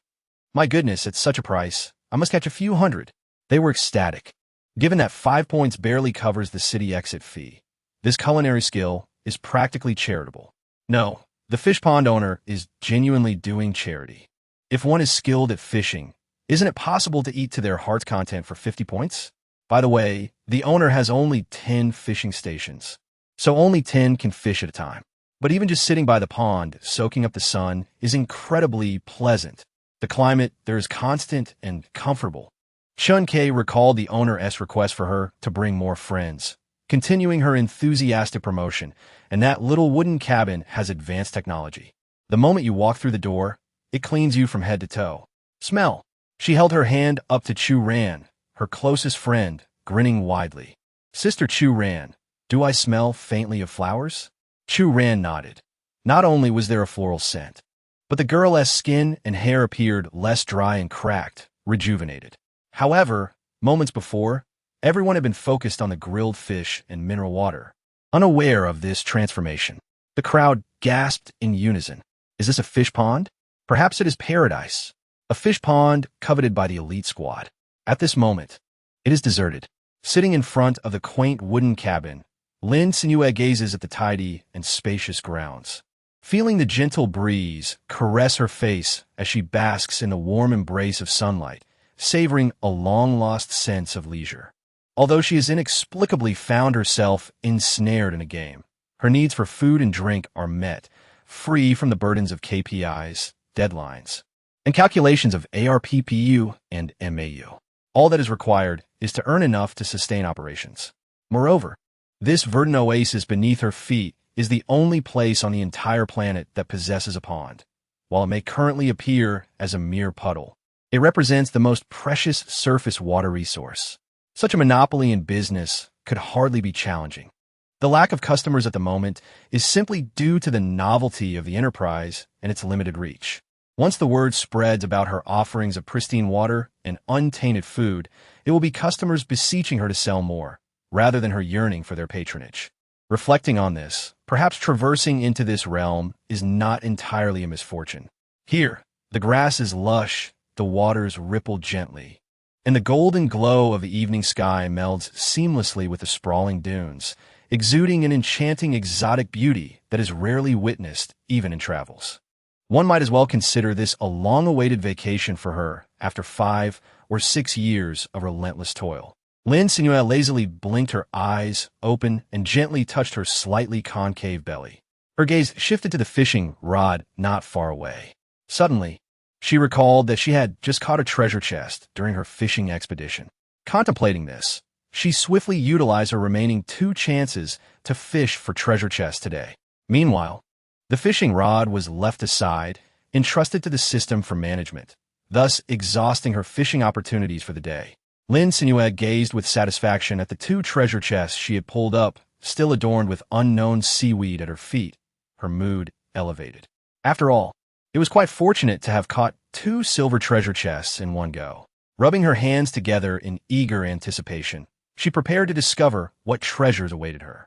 My goodness, at such a price, I must catch a few hundred." They were ecstatic. Given that 5 points barely covers the city exit fee, this culinary skill is practically charitable. No, the fish pond owner is genuinely doing charity. If one is skilled at fishing, isn't it possible to eat to their heart's content for 50 points? By the way, the owner has only 10 fishing stations, so only 10 can fish at a time. But even just sitting by the pond, soaking up the sun, is incredibly pleasant. The climate there is constant and comfortable. Chun Kei recalled the owner's request for her to bring more friends, continuing her enthusiastic promotion, and that little wooden cabin has advanced technology. The moment you walk through the door, it cleans you from head to toe. "Smell." She held her hand up to Chu Ran, her closest friend, grinning widely. "Sister Chu Ran, do I smell faintly of flowers?" Chu Ran nodded. Not only was there a floral scent, but the girl's skin and hair appeared less dry and cracked, rejuvenated. However, moments before, Everyone had been focused on the grilled fish and mineral water, unaware of this transformation. The crowd gasped in unison. Is this a fish pond? Perhaps it is paradise. A fish pond coveted by the elite squad. At this moment, it is deserted. Sitting in front of the quaint wooden cabin, Lin Cenyue gazes at the tidy and spacious grounds, feeling the gentle breeze caress her face as she basks in the warm embrace of sunlight, savoring a long-lost sense of leisure. Although she has inexplicably found herself ensnared in a game, her needs for food and drink are met, free from the burdens of KPIs, deadlines, and calculations of ARPPU and MAU. All that is required is to earn enough to sustain operations. Moreover, this verdant oasis beneath her feet is the only place on the entire planet that possesses a pond. While it may currently appear as a mere puddle, it represents the most precious surface water resource. Such a monopoly in business could hardly be challenging. The lack of customers at the moment is simply due to the novelty of the enterprise and its limited reach. Once the word spreads about her offerings of pristine water and untainted food, it will be customers beseeching her to sell more, rather than her yearning for their patronage. Reflecting on this, perhaps traversing into this realm is not entirely a misfortune. Here, the grass is lush, the waters ripple gently, and the golden glow of the evening sky melds seamlessly with the sprawling dunes, exuding an enchanting exotic beauty that is rarely witnessed even in travels. One might as well consider this a long-awaited vacation for her after 5 or 6 years of relentless toil. Lin Cenyue lazily blinked her eyes open and gently touched her slightly concave belly. Her gaze shifted to the fishing rod not far away. Suddenly, she recalled that she had just caught a treasure chest during her fishing expedition. Contemplating this, she swiftly utilized her remaining 2 chances to fish for treasure chests today. Meanwhile, the fishing rod was left aside, entrusted to the system for management, thus exhausting her fishing opportunities for the day. Lin Cenyue gazed with satisfaction at the 2 treasure chests she had pulled up, still adorned with unknown seaweed at her feet, her mood elevated. After all, it was quite fortunate to have caught 2 silver treasure chests in one go. Rubbing her hands together in eager anticipation, she prepared to discover what treasures awaited her.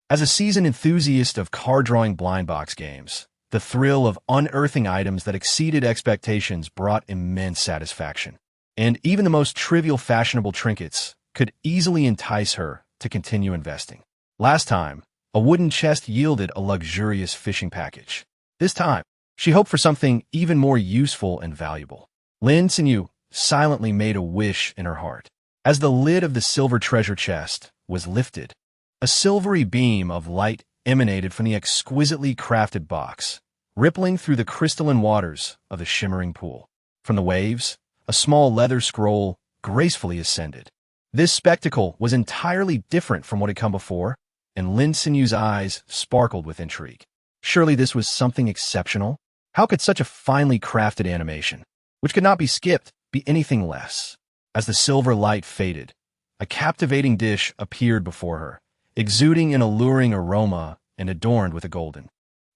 As a seasoned enthusiast of card-drawing blind box games, the thrill of unearthing items that exceeded expectations brought immense satisfaction. And even the most trivial fashionable trinkets could easily entice her to continue investing. Last time, a wooden chest yielded a luxurious fishing package. This time, she hoped for something even more useful and valuable. Lin Cenyue silently made a wish in her heart. As the lid of the silver treasure chest was lifted, a silvery beam of light emanated from the exquisitely crafted box, rippling through the crystalline waters of the shimmering pool. From the waves, a small leather scroll gracefully ascended. This spectacle was entirely different from what had come before, and Lin Cenyue's eyes sparkled with intrigue. Surely this was something exceptional? How could such a finely crafted animation, which could not be skipped, be anything less? As the silver light faded, a captivating dish appeared before her, exuding an alluring aroma and adorned with a golden,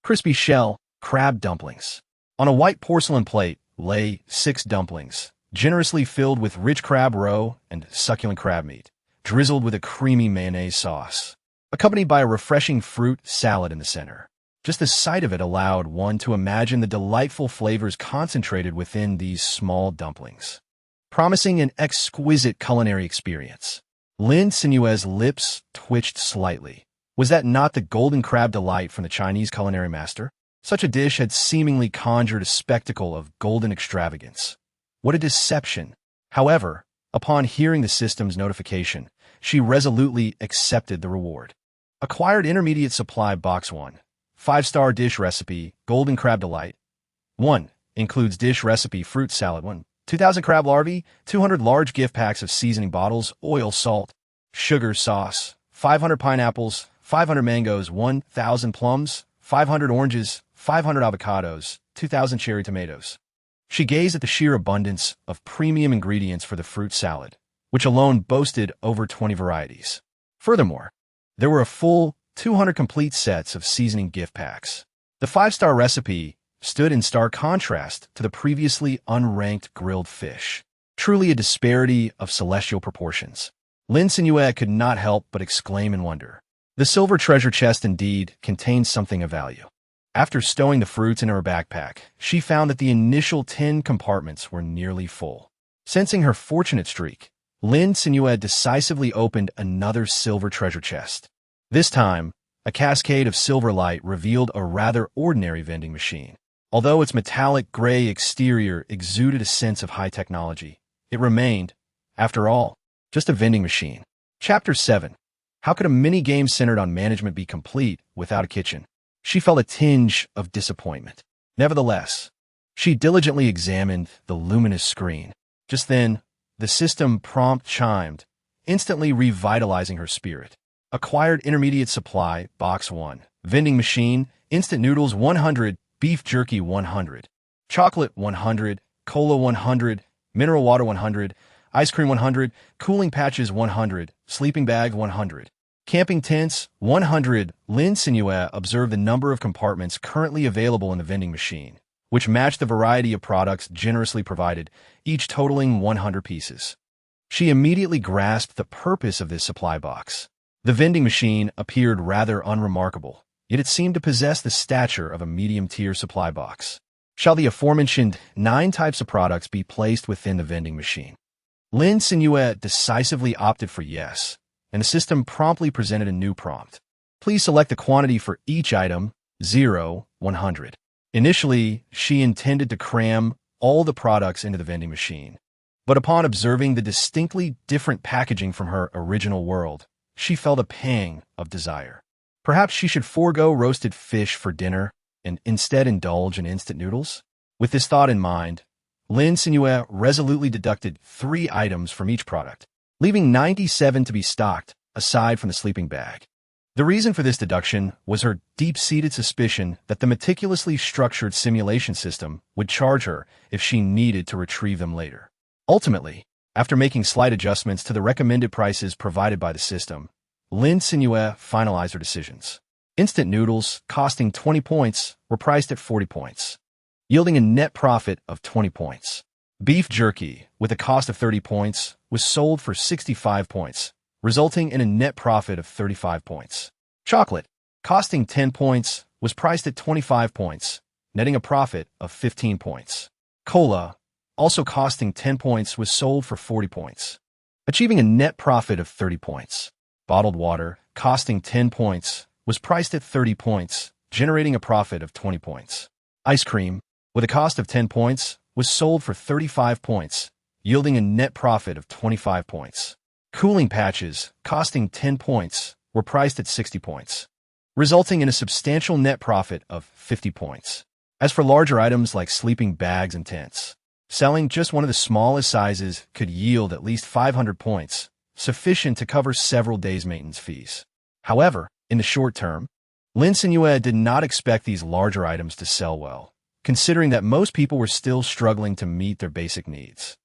crispy shell crab dumplings. On a white porcelain plate lay 6 dumplings, generously filled with rich crab roe and succulent crab meat, drizzled with a creamy mayonnaise sauce, accompanied by a refreshing fruit salad in the center. Just the sight of it allowed one to imagine the delightful flavors concentrated within these small dumplings, promising an exquisite culinary experience. Lin Cenyue's lips twitched slightly. Was that not the golden crab delight from the Chinese culinary master? Such a dish had seemingly conjured a spectacle of golden extravagance. What a deception! However, upon hearing the system's notification, she resolutely accepted the reward. Acquired intermediate supply box 1. 5-star dish recipe, golden crab delight. 1. Includes dish recipe fruit salad 1. 2,000 crab larvae, 200 large gift packs of seasoning bottles, oil, salt, sugar, sauce, 500 pineapples, 500 mangoes, 1,000 plums, 500 oranges, 500 avocados, 2,000 cherry tomatoes. She gazed at the sheer abundance of premium ingredients for the fruit salad, which alone boasted over 20 varieties. Furthermore, there were a full 200 complete sets of seasoning gift packs. The 5-star recipe stood in stark contrast to the previously unranked grilled fish. Truly a disparity of celestial proportions. Lin Cenyue could not help but exclaim in wonder. The silver treasure chest indeed contained something of value. After stowing the fruits in her backpack, she found that the initial 10 compartments were nearly full. Sensing her fortunate streak, Lin Cenyue decisively opened another silver treasure chest. This time, a cascade of silver light revealed a rather ordinary vending machine. Although its metallic gray exterior exuded a sense of high technology, it remained, after all, just a vending machine. Chapter 7. How could a mini-game centered on management be complete without a kitchen? She felt a tinge of disappointment. Nevertheless, she diligently examined the luminous screen. Just then, the system prompt chimed, instantly revitalizing her spirit. Acquired intermediate supply, box 1. Vending machine, instant noodles 100, beef jerky 100, chocolate 100, cola 100, mineral water 100, ice cream 100, cooling patches 100, sleeping bag 100. Camping tents 100. Lin Cenyue observed the number of compartments currently available in the vending machine, which matched the variety of products generously provided, each totaling 100 pieces. She immediately grasped the purpose of this supply box. The vending machine appeared rather unremarkable, yet it seemed to possess the stature of a medium-tier supply box. Shall the aforementioned 9 types of products be placed within the vending machine? Lin Cenyue decisively opted for yes, and the system promptly presented a new prompt. Please select the quantity for each item, 0, 100. Initially, she intended to cram all the products into the vending machine, but upon observing the distinctly different packaging from her original world, she felt a pang of desire. Perhaps she should forego roasted fish for dinner and instead indulge in instant noodles? With this thought in mind, Lin Cenyue resolutely deducted 3 items from each product, leaving 97 to be stocked, aside from the sleeping bag. The reason for this deduction was her deep-seated suspicion that the meticulously structured simulation system would charge her if she needed to retrieve them later. Ultimately, after making slight adjustments to the recommended prices provided by the system, Lin Cenyue finalized her decisions. Instant noodles, costing 20 points, were priced at 40 points, yielding a net profit of 20 points. Beef jerky, with a cost of 30 points, was sold for 65 points, resulting in a net profit of 35 points. Chocolate, costing 10 points, was priced at 25 points, netting a profit of 15 points. Cola, also costing 10 points, was sold for 40 points, achieving a net profit of 30 points. Bottled water, costing 10 points, was priced at 30 points, generating a profit of 20 points. Ice cream, with a cost of 10 points, was sold for 35 points, yielding a net profit of 25 points. Cooling patches, costing 10 points, were priced at 60 points, resulting in a substantial net profit of 50 points. As for larger items like sleeping bags and tents, selling just one of the smallest sizes could yield at least 500 points, sufficient to cover several days' maintenance fees. However, in the short term, Lin Cenyue did not expect these larger items to sell well, considering that most people were still struggling to meet their basic needs.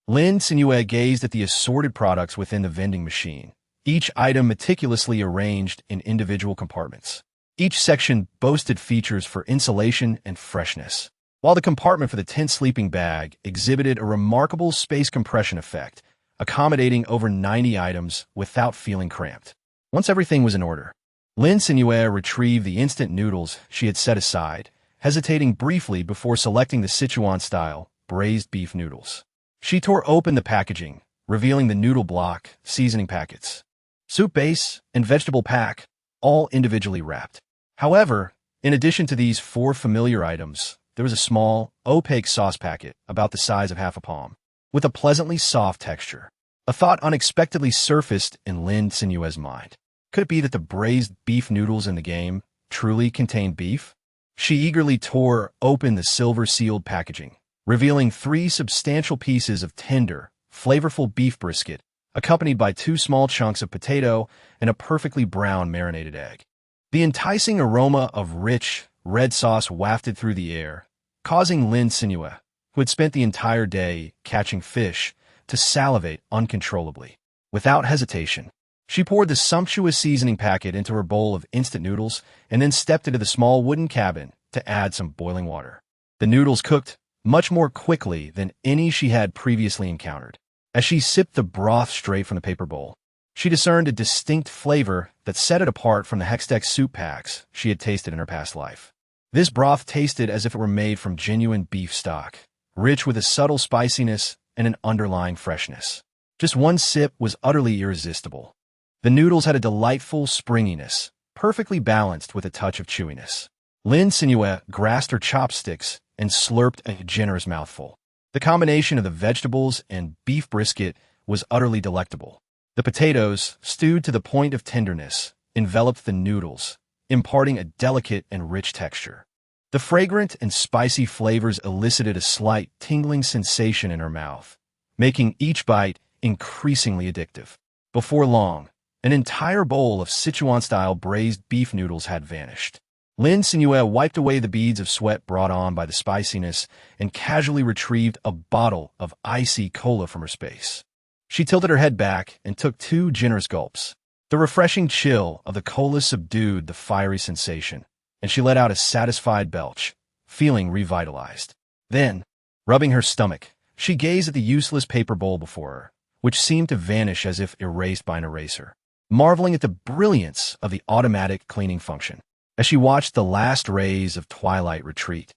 Lin Cenyue gazed at the assorted products within the vending machine, each item meticulously arranged in individual compartments. Each section boasted features for insulation and freshness, while the compartment for the tent sleeping bag exhibited a remarkable space compression effect, accommodating over 90 items without feeling cramped. Once everything was in order, Lin Cenyue retrieved the instant noodles she had set aside, hesitating briefly before selecting the Sichuan-style braised beef noodles. She tore open the packaging, revealing the noodle block, seasoning packets, soup base, and vegetable pack, all individually wrapped. However, in addition to these 4 familiar items, there was a small, opaque sauce packet about the size of half a palm, with a pleasantly soft texture. A thought unexpectedly surfaced in Lin Cenyue's mind. Could it be that the braised beef noodles in the game truly contained beef? She eagerly tore open the silver-sealed packaging, revealing 3 substantial pieces of tender, flavorful beef brisket, accompanied by 2 small chunks of potato and a perfectly brown marinated egg. The enticing aroma of rich, red sauce wafted through the air, causing Lin Cenyue, who had spent the entire day catching fish, to salivate uncontrollably. Without hesitation, she poured the sumptuous seasoning packet into her bowl of instant noodles and then stepped into the small wooden cabin to add some boiling water. The noodles cooked much more quickly than any she had previously encountered. As she sipped the broth straight from the paper bowl, She discerned a distinct flavor that set it apart from the Hextech soup packs she had tasted in her past life. This broth tasted as if it were made from genuine beef stock, rich with a subtle spiciness and an underlying freshness. Just one sip was utterly irresistible. The noodles had a delightful springiness, perfectly balanced with a touch of chewiness. Lin Cenyue grasped her chopsticks and slurped a generous mouthful. The combination of the vegetables and beef brisket was utterly delectable. The potatoes, stewed to the point of tenderness, enveloped the noodles, imparting a delicate and rich texture. The fragrant and spicy flavors elicited a slight tingling sensation in her mouth, making each bite increasingly addictive. Before long, an entire bowl of Sichuan-style braised beef noodles had vanished. Lin Cenyue wiped away the beads of sweat brought on by the spiciness and casually retrieved a bottle of icy cola from her space. She tilted her head back and took 2 generous gulps. The refreshing chill of the cola subdued the fiery sensation, and she let out a satisfied belch, feeling revitalized. Then, rubbing her stomach, she gazed at the useless paper bowl before her, which seemed to vanish as if erased by an eraser, marveling at the brilliance of the automatic cleaning function. As she watched the last rays of twilight retreat,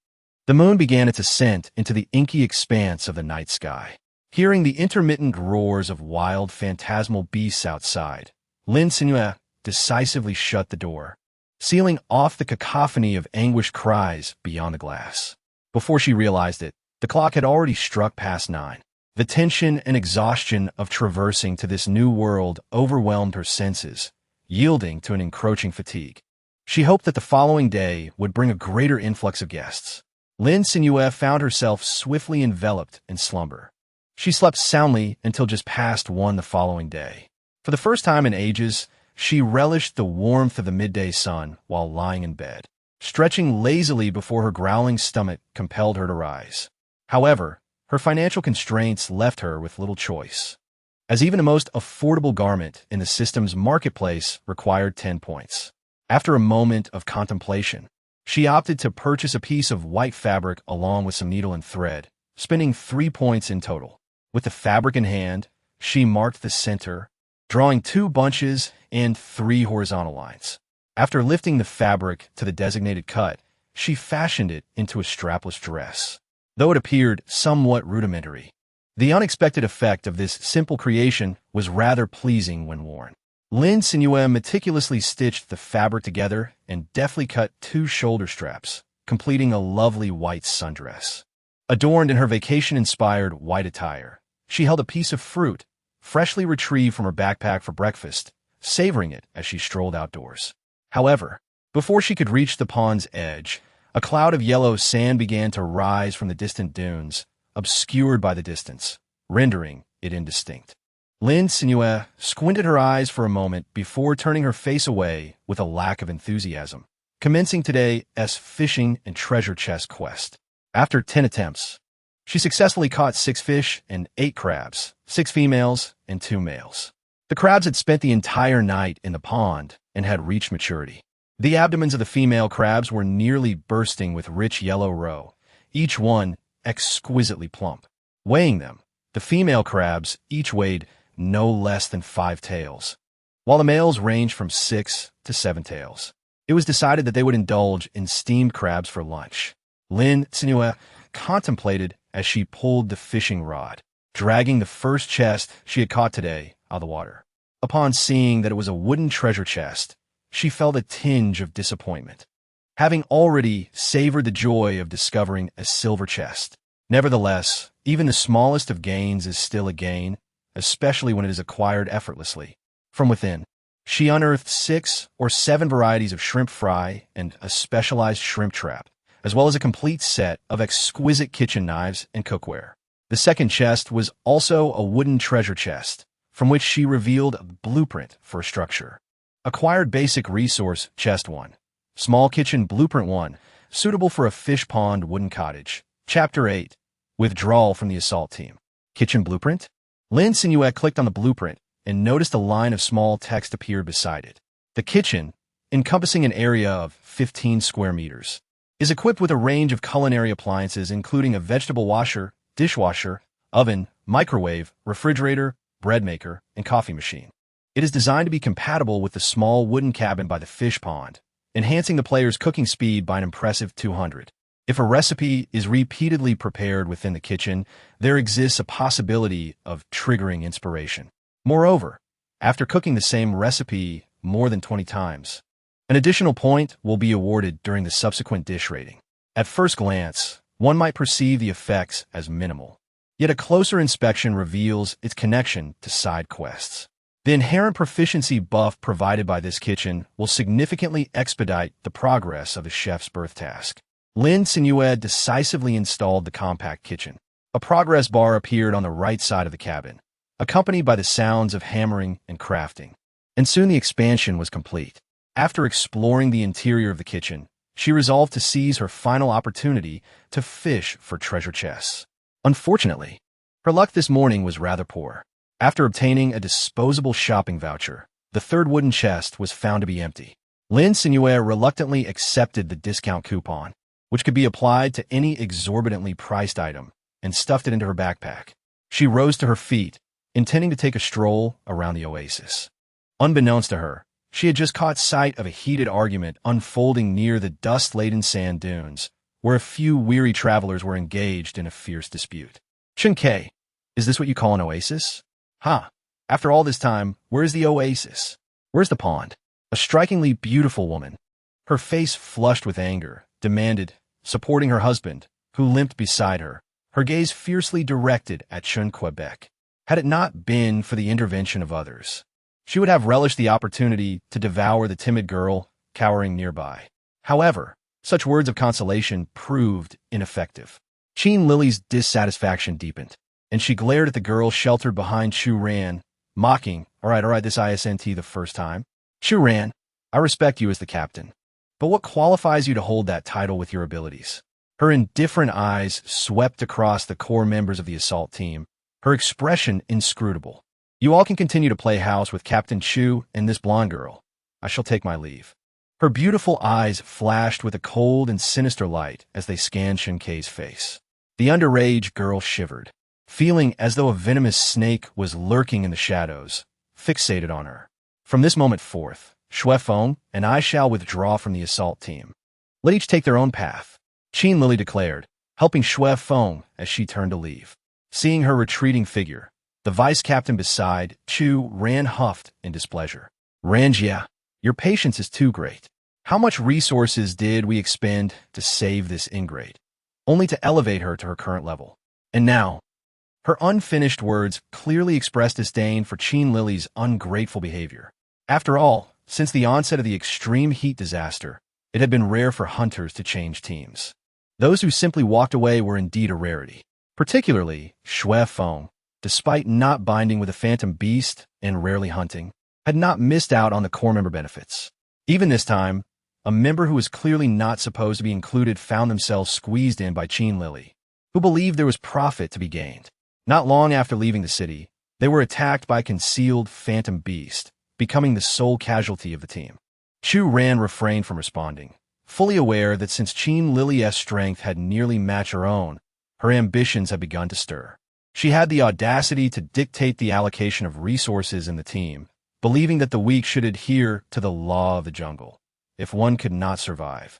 the moon began its ascent into the inky expanse of the night sky. Hearing the intermittent roars of wild, phantasmal beasts outside, Lin Cenyue decisively shut the door, sealing off the cacophony of anguished cries beyond the glass. Before she realized it, the clock had already struck past 9. The tension and exhaustion of traversing to this new world overwhelmed her senses, yielding to an encroaching fatigue. She hoped that the following day would bring a greater influx of guests. Lin Cenyue found herself swiftly enveloped in slumber. She slept soundly until just past 1 the following day. For the first time in ages, she relished the warmth of the midday sun while lying in bed. Stretching lazily before her growling stomach compelled her to rise. However, her financial constraints left her with little choice, as even the most affordable garment in the system's marketplace required 10 points. After a moment of contemplation, she opted to purchase a piece of white fabric along with some needle and thread, spending 3 points in total. With the fabric in hand, she marked the center, drawing 2 bunches and 3 horizontal lines. After lifting the fabric to the designated cut, she fashioned it into a strapless dress. Though it appeared somewhat rudimentary, the unexpected effect of this simple creation was rather pleasing when worn. Lin Cenyue meticulously stitched the fabric together and deftly cut 2 shoulder straps, completing a lovely white sundress. Adorned in her vacation-inspired white attire, she held a piece of fruit, freshly retrieved from her backpack for breakfast, savoring it as she strolled outdoors. However, before she could reach the pond's edge, a cloud of yellow sand began to rise from the distant dunes, obscured by the distance, rendering it indistinct. Lin Cenyue squinted her eyes for a moment before turning her face away with a lack of enthusiasm, commencing today's fishing and treasure chest quest. After 10 attempts, she successfully caught 6 fish and 8 crabs, 6 females and 2 males. The crabs had spent the entire night in the pond and had reached maturity. The abdomens of the female crabs were nearly bursting with rich yellow roe, each one exquisitely plump. Weighing them, the female crabs each weighed no less than 5 taels, while the males ranged from 6 to 7 taels. It was decided that they would indulge in steamed crabs for lunch. Lin Cenyue contemplated as she pulled the fishing rod, dragging the first chest she had caught today out of the water. Upon seeing that it was a wooden treasure chest, she felt a tinge of disappointment, having already savored the joy of discovering a silver chest. Nevertheless, even the smallest of gains is still a gain, especially when it is acquired effortlessly. From within, she unearthed 6 or 7 varieties of shrimp fry and a specialized shrimp trap, as well as a complete set of exquisite kitchen knives and cookware. The second chest was also a wooden treasure chest, from which she revealed a blueprint for a structure. Acquired basic resource chest 1. Small kitchen blueprint 1, suitable for a fish pond wooden cottage. Chapter 8. Withdrawal from the assault team. Kitchen blueprint? Lin Cenyue clicked on the blueprint and noticed a line of small text appeared beside it. The kitchen, encompassing an area of 15 square meters, is equipped with a range of culinary appliances including a vegetable washer, dishwasher, oven, microwave, refrigerator, bread maker, and coffee machine. It is designed to be compatible with the small wooden cabin by the fish pond, enhancing the player's cooking speed by an impressive 200. If a recipe is repeatedly prepared within the kitchen, there exists a possibility of triggering inspiration. Moreover, after cooking the same recipe more than 20 times, an additional point will be awarded during the subsequent dish rating. At first glance, one might perceive the effects as minimal, yet a closer inspection reveals its connection to side quests. The inherent proficiency buff provided by this kitchen will significantly expedite the progress of the chef's birth task. Lin Cenyue decisively installed the compact kitchen. A progress bar appeared on the right side of the cabin, accompanied by the sounds of hammering and crafting. And soon the expansion was complete. After exploring the interior of the kitchen, she resolved to seize her final opportunity to fish for treasure chests. Unfortunately, her luck this morning was rather poor. After obtaining a disposable shopping voucher, the third wooden chest was found to be empty. Lin Cenyue reluctantly accepted the discount coupon, which could be applied to any exorbitantly priced item, and stuffed it into her backpack. She rose to her feet, intending to take a stroll around the oasis. Unbeknownst to her, she had just caught sight of a heated argument unfolding near the dust-laden sand dunes, where a few weary travelers were engaged in a fierce dispute. "Chun-Kei, is this what you call an oasis? Ha! After all this time, where's the oasis? Where's the pond?" A strikingly beautiful woman, her face flushed with anger, demanded, supporting her husband, who limped beside her, her gaze fiercely directed at Chun Quebec. Had it not been for the intervention of others, she would have relished the opportunity to devour the timid girl cowering nearby. However, such words of consolation proved ineffective. Qin Lily's dissatisfaction deepened, and she glared at the girl sheltered behind Chu Ran, mocking, all right, this isn't the first time. Chu Ran, I respect you as the captain, but what qualifies you to hold that title with your abilities? Her indifferent eyes swept across the core members of the assault team, her expression inscrutable. You all can continue to play house with Captain Chu and this blonde girl. I shall take my leave. Her beautiful eyes flashed with a cold and sinister light as they scanned Shunkei's face. The underage girl shivered, feeling as though a venomous snake was lurking in the shadows, fixated on her. From this moment forth, Xue Feng and I shall withdraw from the assault team. Let each take their own path, Qin Lily declared, helping Xue Feng as she turned to leave. Seeing her retreating figure, the vice captain beside Chu Ran huffed in displeasure. Ranjia, your patience is too great. How much resources did we expend to save this ingrate, only to elevate her to her current level? And now, her unfinished words clearly expressed disdain for Qin Lily's ungrateful behavior. After all, since the onset of the extreme heat disaster, it had been rare for hunters to change teams. Those who simply walked away were indeed a rarity. Particularly, Xue Feng, despite not binding with a phantom beast and rarely hunting, had not missed out on the core member benefits. Even this time, a member who was clearly not supposed to be included found themselves squeezed in by Qin Lily, who believed there was profit to be gained. Not long after leaving the city, they were attacked by a concealed phantom beast, becoming the sole casualty of the team. Chu Ran refrained from responding, fully aware that since Qin Lily's strength had nearly matched her own, her ambitions had begun to stir. She had the audacity to dictate the allocation of resources in the team, believing that the weak should adhere to the law of the jungle. If one could not survive,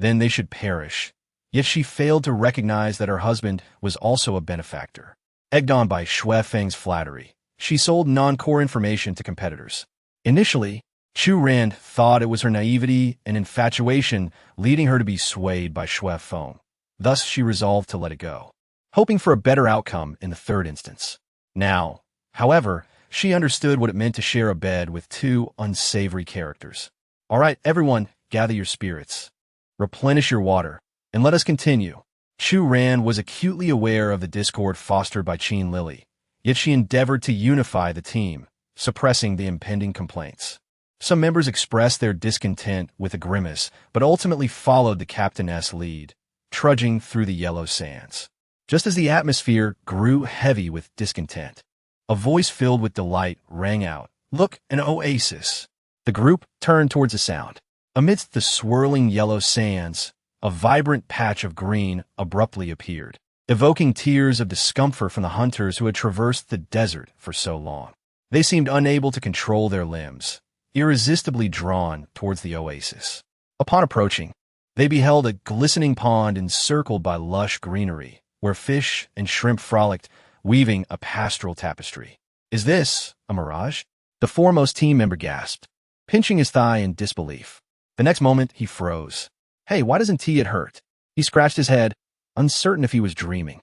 then they should perish. Yet she failed to recognize that her husband was also a benefactor. Egged on by Xue Feng's flattery, she sold non-core information to competitors. Initially, Chu Ran thought it was her naivety and infatuation leading her to be swayed by Xue Feng. Thus, she resolved to let it go, hoping for a better outcome in the third instance. Now, however, she understood what it meant to share a bed with two unsavory characters. All right, everyone, gather your spirits, replenish your water, and let us continue. Chu Ran was acutely aware of the discord fostered by Qin Lily, yet she endeavored to unify the team, suppressing the impending complaints. Some members expressed their discontent with a grimace, but ultimately followed the captain's lead, trudging through the yellow sands. Just as the atmosphere grew heavy with discontent, a voice filled with delight rang out, "Look, an oasis!" The group turned towards the sound. Amidst the swirling yellow sands, a vibrant patch of green abruptly appeared, evoking tears of discomfort from the hunters who had traversed the desert for so long. They seemed unable to control their limbs, irresistibly drawn towards the oasis. Upon approaching, they beheld a glistening pond encircled by lush greenery, where fish and shrimp frolicked, weaving a pastoral tapestry. "Is this a mirage?" the foremost team member gasped, pinching his thigh in disbelief. The next moment, he froze. "Hey, why doesn't T it hurt?" He scratched his head, uncertain if he was dreaming.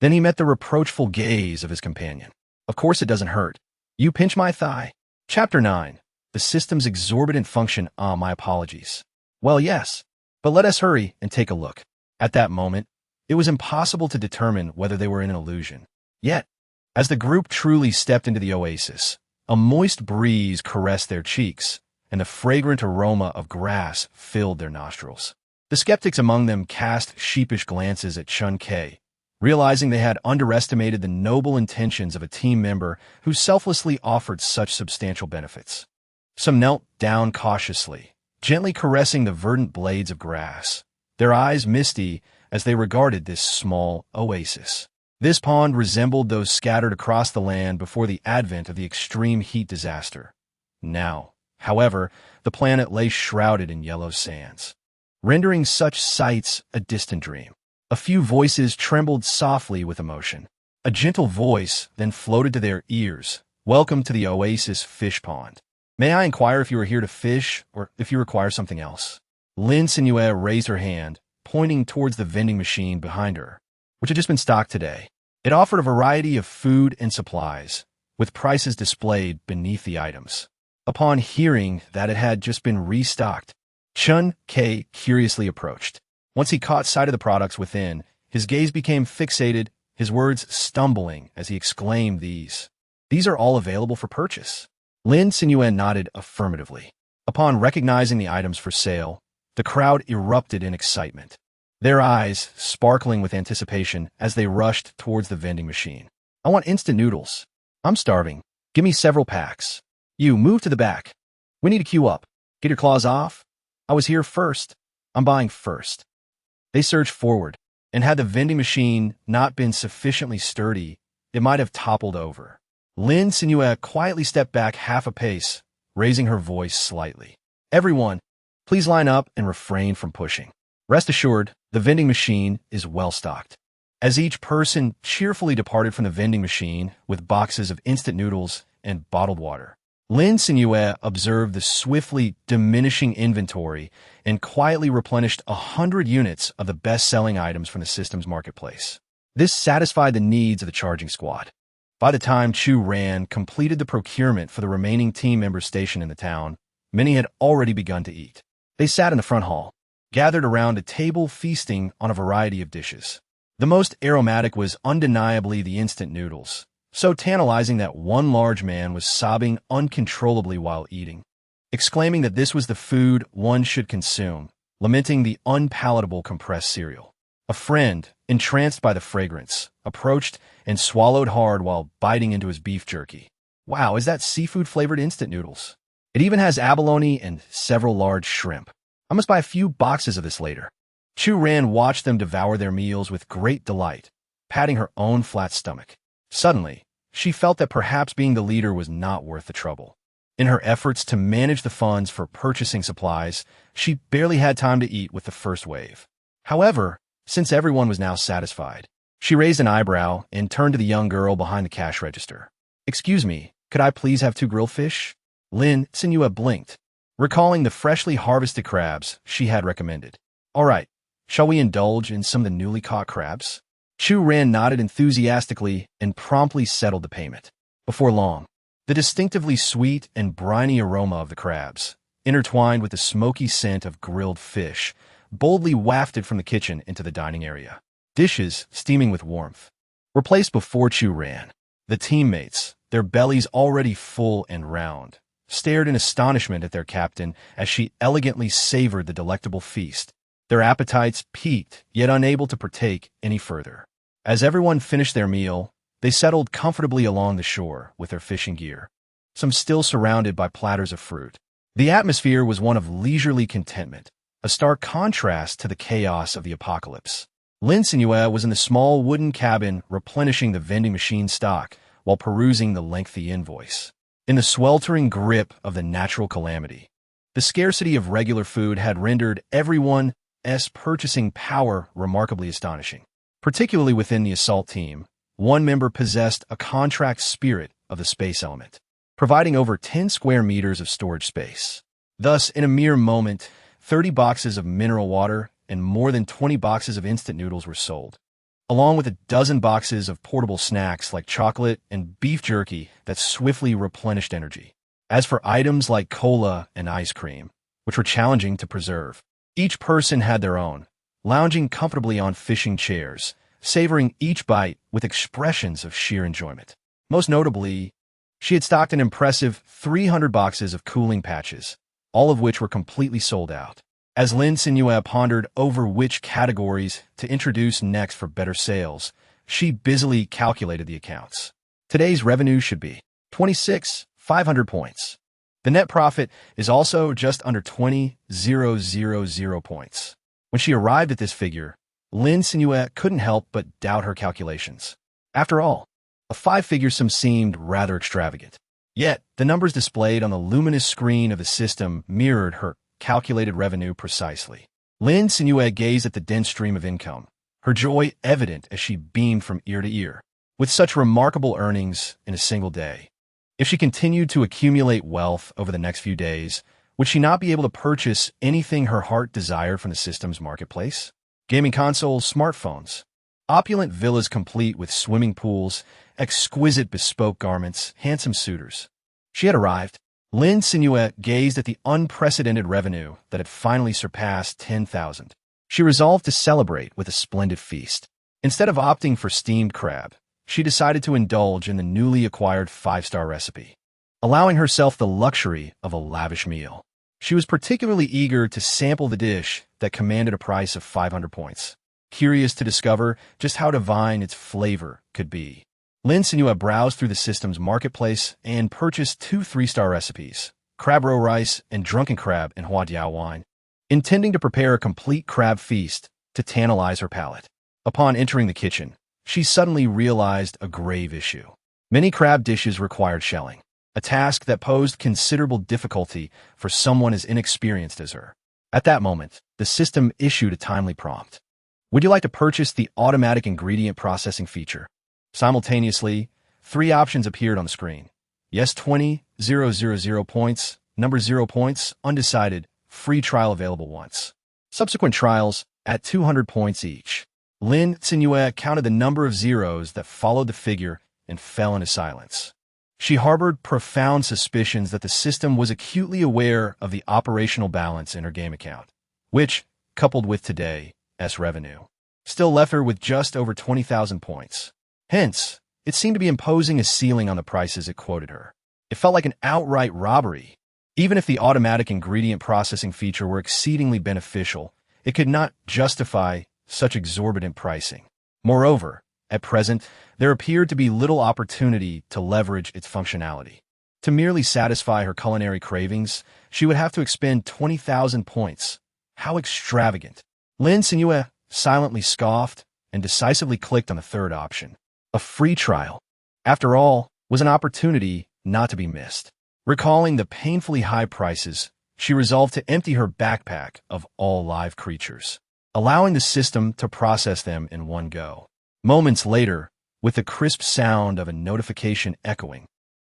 Then he met the reproachful gaze of his companion. "Of course it doesn't hurt. You pinch my thigh." Chapter 9. The system's exorbitant function. My apologies. Well, yes, but let us hurry and take a look. At that moment, it was impossible to determine whether they were in an illusion. Yet, as the group truly stepped into the oasis, a moist breeze caressed their cheeks, and the fragrant aroma of grass filled their nostrils. The skeptics among them cast sheepish glances at Chun K, realizing they had underestimated the noble intentions of a team member who selflessly offered such substantial benefits. Some knelt down cautiously, gently caressing the verdant blades of grass, their eyes misty as they regarded this small oasis. This pond resembled those scattered across the land before the advent of the extreme heat disaster. Now, however, the planet lay shrouded in yellow sands, rendering such sights a distant dream. A few voices trembled softly with emotion. A gentle voice then floated to their ears. "Welcome to the Oasis Fish Pond. May I inquire if you are here to fish or if you require something else?" Lin Cenyue raised her hand, pointing towards the vending machine behind her, which had just been stocked today. It offered a variety of food and supplies, with prices displayed beneath the items. Upon hearing that it had just been restocked, Chun K curiously approached. Once he caught sight of the products within, his gaze became fixated, his words stumbling as he exclaimed, These are all available for purchase." Lin Cenyue nodded affirmatively. Upon recognizing the items for sale, the crowd erupted in excitement, their eyes sparkling with anticipation as they rushed towards the vending machine. "I want instant noodles. I'm starving. Give me several packs. You, move to the back. We need to queue up. Get your claws off. I was here first. I'm buying first." They surged forward, and had the vending machine not been sufficiently sturdy, it might have toppled over. Lin Cenyue quietly stepped back half a pace, raising her voice slightly. "Everyone, please line up and refrain from pushing. Rest assured, the vending machine is well stocked." As each person cheerfully departed from the vending machine with boxes of instant noodles and bottled water, Lin Cenyue observed the swiftly diminishing inventory and quietly replenished 100 units of the best-selling items from the system's marketplace. This satisfied the needs of the charging squad. By the time Chu Ran completed the procurement for the remaining team members stationed in the town, many had already begun to eat. They sat in the front hall, gathered around a table feasting on a variety of dishes. The most aromatic was undeniably the instant noodles, so tantalizing that one large man was sobbing uncontrollably while eating, exclaiming that this was the food one should consume, lamenting the unpalatable compressed cereal. A friend, entranced by the fragrance, approached and swallowed hard while biting into his beef jerky. "Wow, is that seafood-flavored instant noodles? It even has abalone and several large shrimp. I must buy a few boxes of this later." Chu Ran watched them devour their meals with great delight, patting her own flat stomach. Suddenly, she felt that perhaps being the leader was not worth the trouble. In her efforts to manage the funds for purchasing supplies, she barely had time to eat with the first wave. However, since everyone was now satisfied, she raised an eyebrow and turned to the young girl behind the cash register. "Excuse me, could I please have 2 grilled fish?" Lin Cenyue blinked, recalling the freshly harvested crabs she had recommended. "All right, shall we indulge in some of the newly caught crabs?" Chu Ran nodded enthusiastically and promptly settled the payment. Before long, the distinctively sweet and briny aroma of the crabs, intertwined with the smoky scent of grilled fish, boldly wafted from the kitchen into the dining area. Dishes, steaming with warmth, were placed before Chu Ran. The teammates, their bellies already full and round, stared in astonishment at their captain as she elegantly savored the delectable feast, their appetites piqued, yet unable to partake any further. As everyone finished their meal, they settled comfortably along the shore with their fishing gear, some still surrounded by platters of fruit. The atmosphere was one of leisurely contentment, a stark contrast to the chaos of the apocalypse. Lin Cenyue was in the small wooden cabin replenishing the vending machine stock while perusing the lengthy invoice. in the sweltering grip of the natural calamity. The scarcity of regular food had rendered everyone's purchasing power remarkably astonishing. Particularly within the assault team, one member possessed a contract spirit of the space element, providing over 10 square meters of storage space. Thus, in a mere moment, 30 boxes of mineral water and more than 20 boxes of instant noodles were sold, along with a dozen boxes of portable snacks like chocolate and beef jerky that swiftly replenished energy. As for items like cola and ice cream, which were challenging to preserve, each person had their own, lounging comfortably on fishing chairs, savoring each bite with expressions of sheer enjoyment. Most notably, she had stocked an impressive 300 boxes of cooling patches, all of which were completely sold out. As Lin Cenyue pondered over which categories to introduce next for better sales, she busily calculated the accounts. Today's revenue should be 26,500 points. The net profit is also just under 20,000 points. When she arrived at this figure, Lin Cenyue couldn't help but doubt her calculations. After all, a 5-figure sum seemed rather extravagant. Yet, the numbers displayed on the luminous screen of the system mirrored her calculated revenue precisely. Lin Cenyue gazed at the dense stream of income, her joy evident as she beamed from ear to ear. With such remarkable earnings in a single day, if she continued to accumulate wealth over the next few days, would she not be able to purchase anything her heart desired from the system's marketplace? Gaming consoles, smartphones, opulent villas complete with swimming pools, exquisite bespoke garments, handsome suitors. She had arrived. Lin Cenyue gazed at the unprecedented revenue that had finally surpassed 10,000. She resolved to celebrate with a splendid feast. Instead of opting for steamed crab, she decided to indulge in the newly acquired 5-star recipe, allowing herself the luxury of a lavish meal. She was particularly eager to sample the dish that commanded a price of 500 points, curious to discover just how divine its flavor could be. Lin Cenyue browsed through the system's marketplace and purchased 2 3-star recipes, crab roe rice and drunken crab and huadiao wine, intending to prepare a complete crab feast to tantalize her palate. Upon entering the kitchen, she suddenly realized a grave issue. Many crab dishes required shelling, a task that posed considerable difficulty for someone as inexperienced as her. At that moment, the system issued a timely prompt. Would you like to purchase the automatic ingredient processing feature? Simultaneously, 3 options appeared on the screen. Yes, 20,000 points, number 0 points, undecided, free trial available once. Subsequent trials at 200 points each. Lin Cenyue counted the number of zeros that followed the figure and fell into silence. She harbored profound suspicions that the system was acutely aware of the operational balance in her game account, which, coupled with today's revenue, still left her with just over 20,000 points. Hence, it seemed to be imposing a ceiling on the prices it quoted her. It felt like an outright robbery. Even if the automatic ingredient processing feature were exceedingly beneficial, it could not justify such exorbitant pricing. Moreover, at present, there appeared to be little opportunity to leverage its functionality. To merely satisfy her culinary cravings, she would have to expend 20,000 points. How extravagant! Lin Cenyue silently scoffed and decisively clicked on the third option. A free trial, after all, was an opportunity not to be missed. Recalling the painfully high prices, she resolved to empty her backpack of all live creatures, allowing the system to process them in one go. Moments later, with the crisp sound of a notification echoing,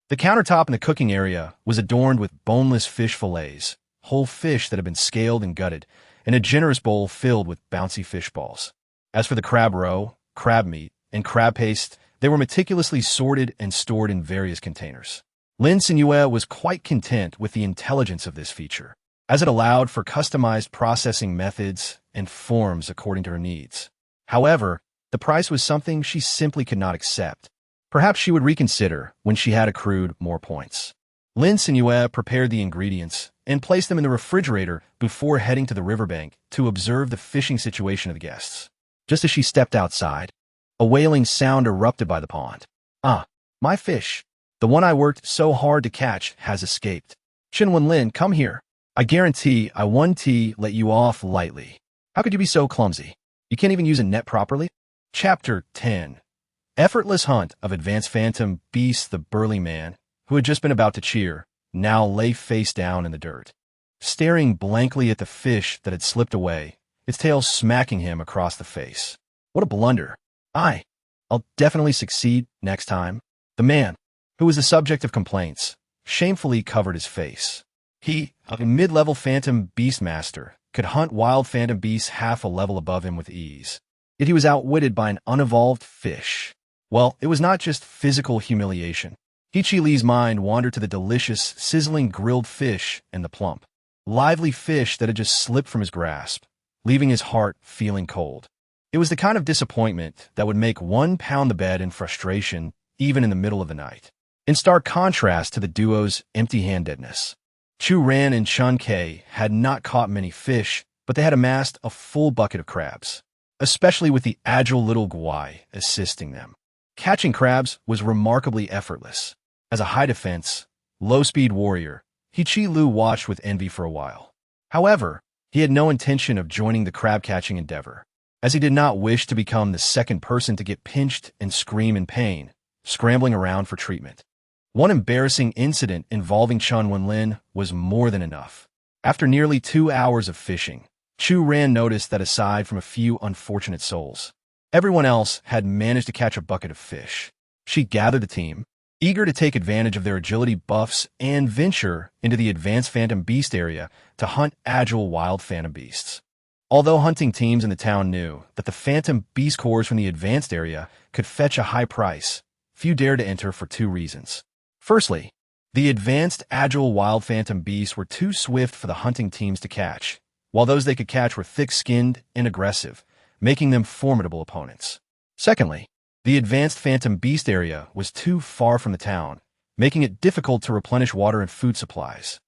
the countertop in the cooking area was adorned with boneless fish fillets, whole fish that had been scaled and gutted, and a generous bowl filled with bouncy fish balls. As for the crab roe, crab meat, and crab paste, they were meticulously sorted and stored in various containers. Lin Cenyue was quite content with the intelligence of this feature, as it allowed for customized processing methods and forms according to her needs. However, the price was something she simply could not accept. Perhaps she would reconsider when she had accrued more points. Lin Cenyue prepared the ingredients and placed them in the refrigerator before heading to the riverbank to observe the fishing situation of the guests. Just as she stepped outside, a wailing sound erupted by the pond. Ah, my fish, the one I worked so hard to catch, has escaped. Chinwen Lin, come here. I guarantee I won't let you off lightly. How could you be so clumsy? You can't even use a net properly? Chapter 10. Effortless Hunt of Advanced Phantom Beasts. The burly man, who had just been about to cheer, now lay face down in the dirt, staring blankly at the fish that had slipped away, its tail smacking him across the face. What a blunder. I'll definitely succeed next time. The man, who was the subject of complaints, shamefully covered his face. He, a mid-level phantom beastmaster, could hunt wild phantom beasts half a level above him with ease. Yet he was outwitted by an unevolved fish. Well, it was not just physical humiliation. He-Chi Li's mind wandered to the delicious, sizzling grilled fish and the plump, lively fish that had just slipped from his grasp, leaving his heart feeling cold. It was the kind of disappointment that would make one pound the bed in frustration even in the middle of the night. In stark contrast to the duo's empty-handedness, Chu Ran and Chun Kei had not caught many fish, but they had amassed a full bucket of crabs, especially with the agile little Guai assisting them. Catching crabs was remarkably effortless. As a high defense, low-speed warrior, He-Chi Lu watched with envy for a while. However, he had no intention of joining the crab-catching endeavor, as he did not wish to become the second person to get pinched and scream in pain, scrambling around for treatment. One embarrassing incident involving Chun Wenlin was more than enough. After nearly 2 hours of fishing, Chu Ran noticed that aside from a few unfortunate souls, everyone else had managed to catch a bucket of fish. She gathered the team, eager to take advantage of their agility buffs and venture into the advanced phantom beast area to hunt agile wild phantom beasts. Although hunting teams in the town knew that the phantom beast cores from the advanced area could fetch a high price, few dared to enter for 2 reasons. Firstly, the advanced agile wild phantom beasts were too swift for the hunting teams to catch, while those they could catch were thick-skinned and aggressive, making them formidable opponents. Secondly, the advanced phantom beast area was too far from the town, making it difficult to replenish water and food supplies.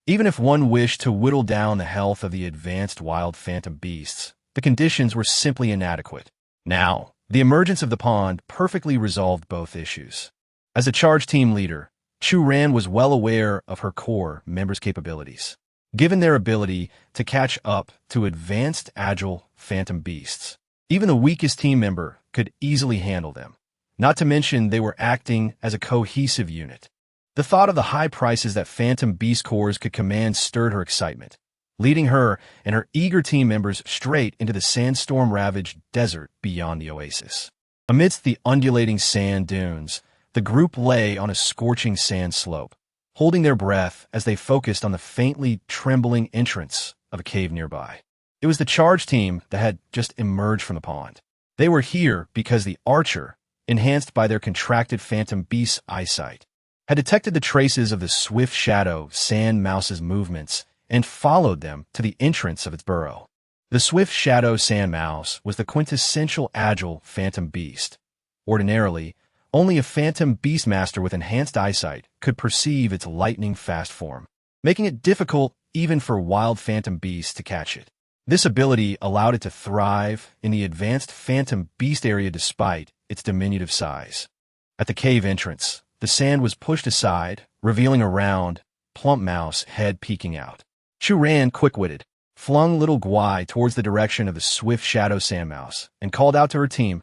Even if one wished to whittle down the health of the advanced wild phantom beasts, the conditions were simply inadequate. Now, the emergence of the pond perfectly resolved both issues. As a charge team leader, Chu Ran was well aware of her core members' capabilities. Given their ability to catch up to advanced agile phantom beasts, even the weakest team member could easily handle them. Not to mention they were acting as a cohesive unit. The thought of the high prices that phantom beast cores could command stirred her excitement, leading her and her eager team members straight into the sandstorm-ravaged desert beyond the oasis. Amidst the undulating sand dunes, the group lay on a scorching sand slope, holding their breath as they focused on the faintly trembling entrance of a cave nearby. It was the charge team that had just emerged from the pond. They were here because the archer, enhanced by their contracted phantom beast's eyesight, had detected the traces of the swift shadow sand mouse's movements and followed them to the entrance of its burrow. The swift shadow sand mouse was the quintessential agile phantom beast. Ordinarily, only a phantom beastmaster with enhanced eyesight could perceive its lightning-fast form, making it difficult even for wild phantom beasts to catch it. This ability allowed it to thrive in the advanced phantom beast area despite its diminutive size. At the cave entrance, the sand was pushed aside, revealing a round, plump mouse head peeking out. Chu Ran, quick-witted, flung little Guai towards the direction of the swift shadow sand mouse and called out to her team,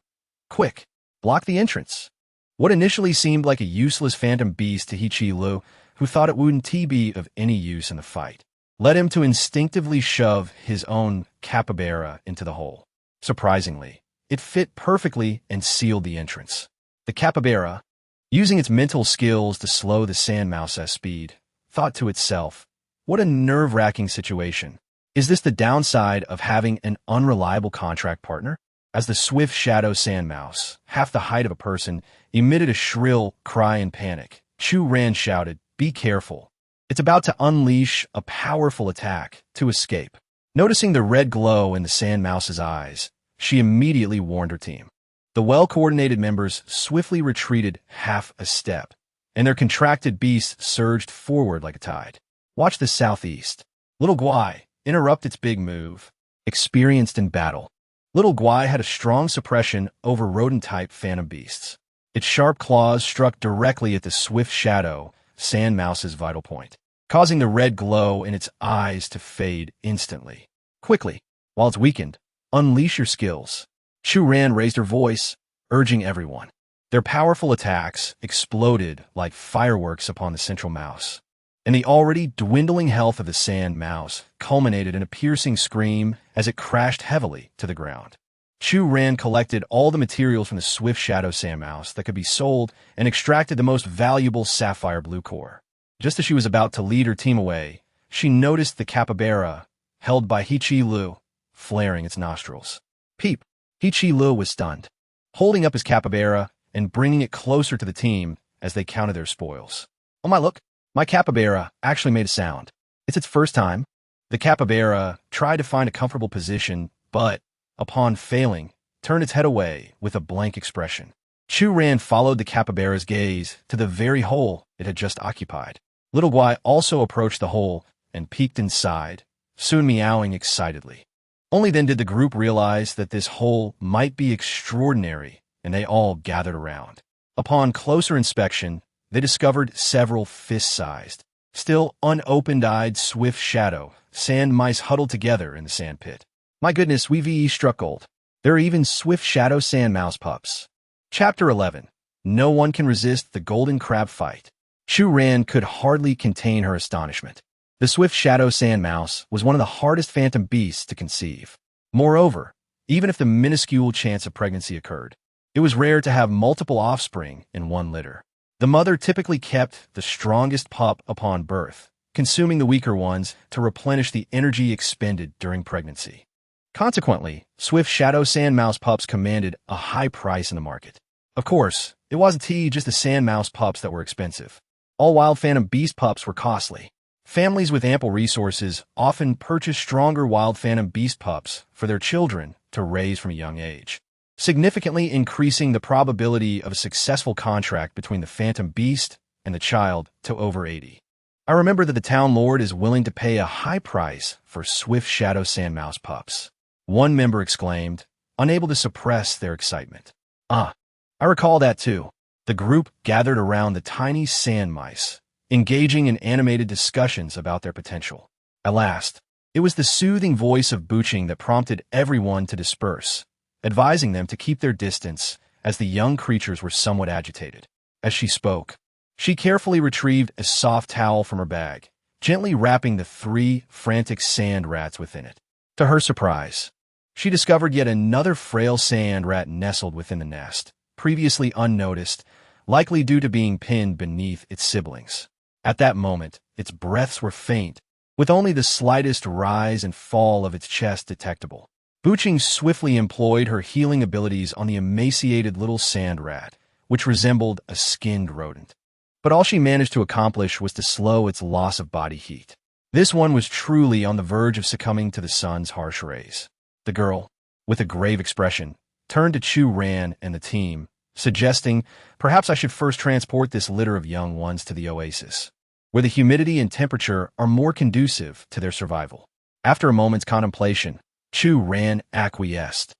"Quick, block the entrance." What initially seemed like a useless phantom beast to He-Chi Lu, who thought it wouldn't be of any use in the fight, led him to instinctively shove his own capybara into the hole. Surprisingly, it fit perfectly and sealed the entrance. The capybara, using its mental skills to slow the sand mouse's speed, thought to itself, "What a nerve-wracking situation. Is this the downside of having an unreliable contract partner?" As the swift shadow sand mouse, half the height of a person, emitted a shrill cry in panic, Chu Ran shouted, "Be careful. It's about to unleash a powerful attack to escape." Noticing the red glow in the sand mouse's eyes, she immediately warned her team. The well-coordinated members swiftly retreated half a step, and their contracted beast surged forward like a tide. Watch the southeast. Little Guai, interrupt its big move. Experienced in battle, Little Guai had a strong suppression over rodent-type phantom beasts. Its sharp claws struck directly at the swift shadow sand mouse's vital point, causing the red glow in its eyes to fade instantly. Quickly, while it's weakened, unleash your skills. Chu Ran raised her voice, urging everyone. Their powerful attacks exploded like fireworks upon the central mouse, and the already dwindling health of the sand mouse culminated in a piercing scream as it crashed heavily to the ground. Chu Ran collected all the materials from the swift shadow sand mouse that could be sold and extracted the most valuable sapphire blue core. Just as she was about to lead her team away, she noticed the capybara, held by He-Chi Lu, flaring its nostrils. Peep! He-Chi Lu was stunned, holding up his capybara and bringing it closer to the team as they counted their spoils. Oh my, look! My capybara actually made a sound. It's its first time. The capybara tried to find a comfortable position, but, upon failing, turned its head away with a blank expression. Chu Ran followed the capybara's gaze to the very hole it had just occupied. Little Guai also approached the hole and peeked inside, soon meowing excitedly. Only then did the group realize that this hole might be extraordinary, and they all gathered around. Upon closer inspection, they discovered several fist-sized, still unopened-eyed swift shadow sand mice huddled together in the sand pit. My goodness, we struck gold. There are even swift shadow sand mouse pups. Chapter 11. No one can resist the golden crab fight. Chu Ran could hardly contain her astonishment. The swift shadow sand mouse was one of the hardest phantom beasts to conceive. Moreover, even if the minuscule chance of pregnancy occurred, it was rare to have multiple offspring in one litter. The mother typically kept the strongest pup upon birth, consuming the weaker ones to replenish the energy expended during pregnancy. Consequently, swift shadow sand mouse pups commanded a high price in the market. Of course, it wasn't just the sand mouse pups that were expensive. All wild phantom beast pups were costly. Families with ample resources often purchased stronger wild phantom beast pups for their children to raise from a young age, significantly increasing the probability of a successful contract between the phantom beast and the child to over 80. I remember that the town lord is willing to pay a high price for swift shadow sand mouse pups. One member exclaimed, unable to suppress their excitement. Ah, I recall that too. The group gathered around the tiny sand mice, engaging in animated discussions about their potential. At last, it was the soothing voice of Buching that prompted everyone to disperse, advising them to keep their distance as the young creatures were somewhat agitated. As she spoke, she carefully retrieved a soft towel from her bag, gently wrapping the 3 frantic sand rats within it. To her surprise, she discovered yet another frail sand rat nestled within the nest, previously unnoticed, likely due to being pinned beneath its siblings. At that moment, its breaths were faint, with only the slightest rise and fall of its chest detectable. Buching swiftly employed her healing abilities on the emaciated little sand rat, which resembled a skinned rodent. But all she managed to accomplish was to slow its loss of body heat. This one was truly on the verge of succumbing to the sun's harsh rays. The girl, with a grave expression, turned to Chu Ran and the team, suggesting, perhaps I should first transport this litter of young ones to the oasis, where the humidity and temperature are more conducive to their survival. After a moment's contemplation, Chu Ran acquiesced,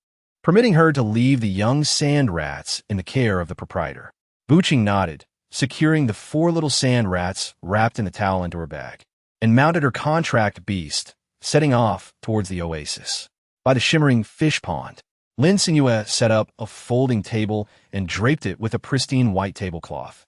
permitting her to leave the young sand rats in the care of the proprietor. Buching nodded, securing the 4 little sand rats wrapped in the towel into her bag, and mounted her contract beast, setting off towards the oasis. By the shimmering fish pond, Lin Cenyue set up a folding table and draped it with a pristine white tablecloth.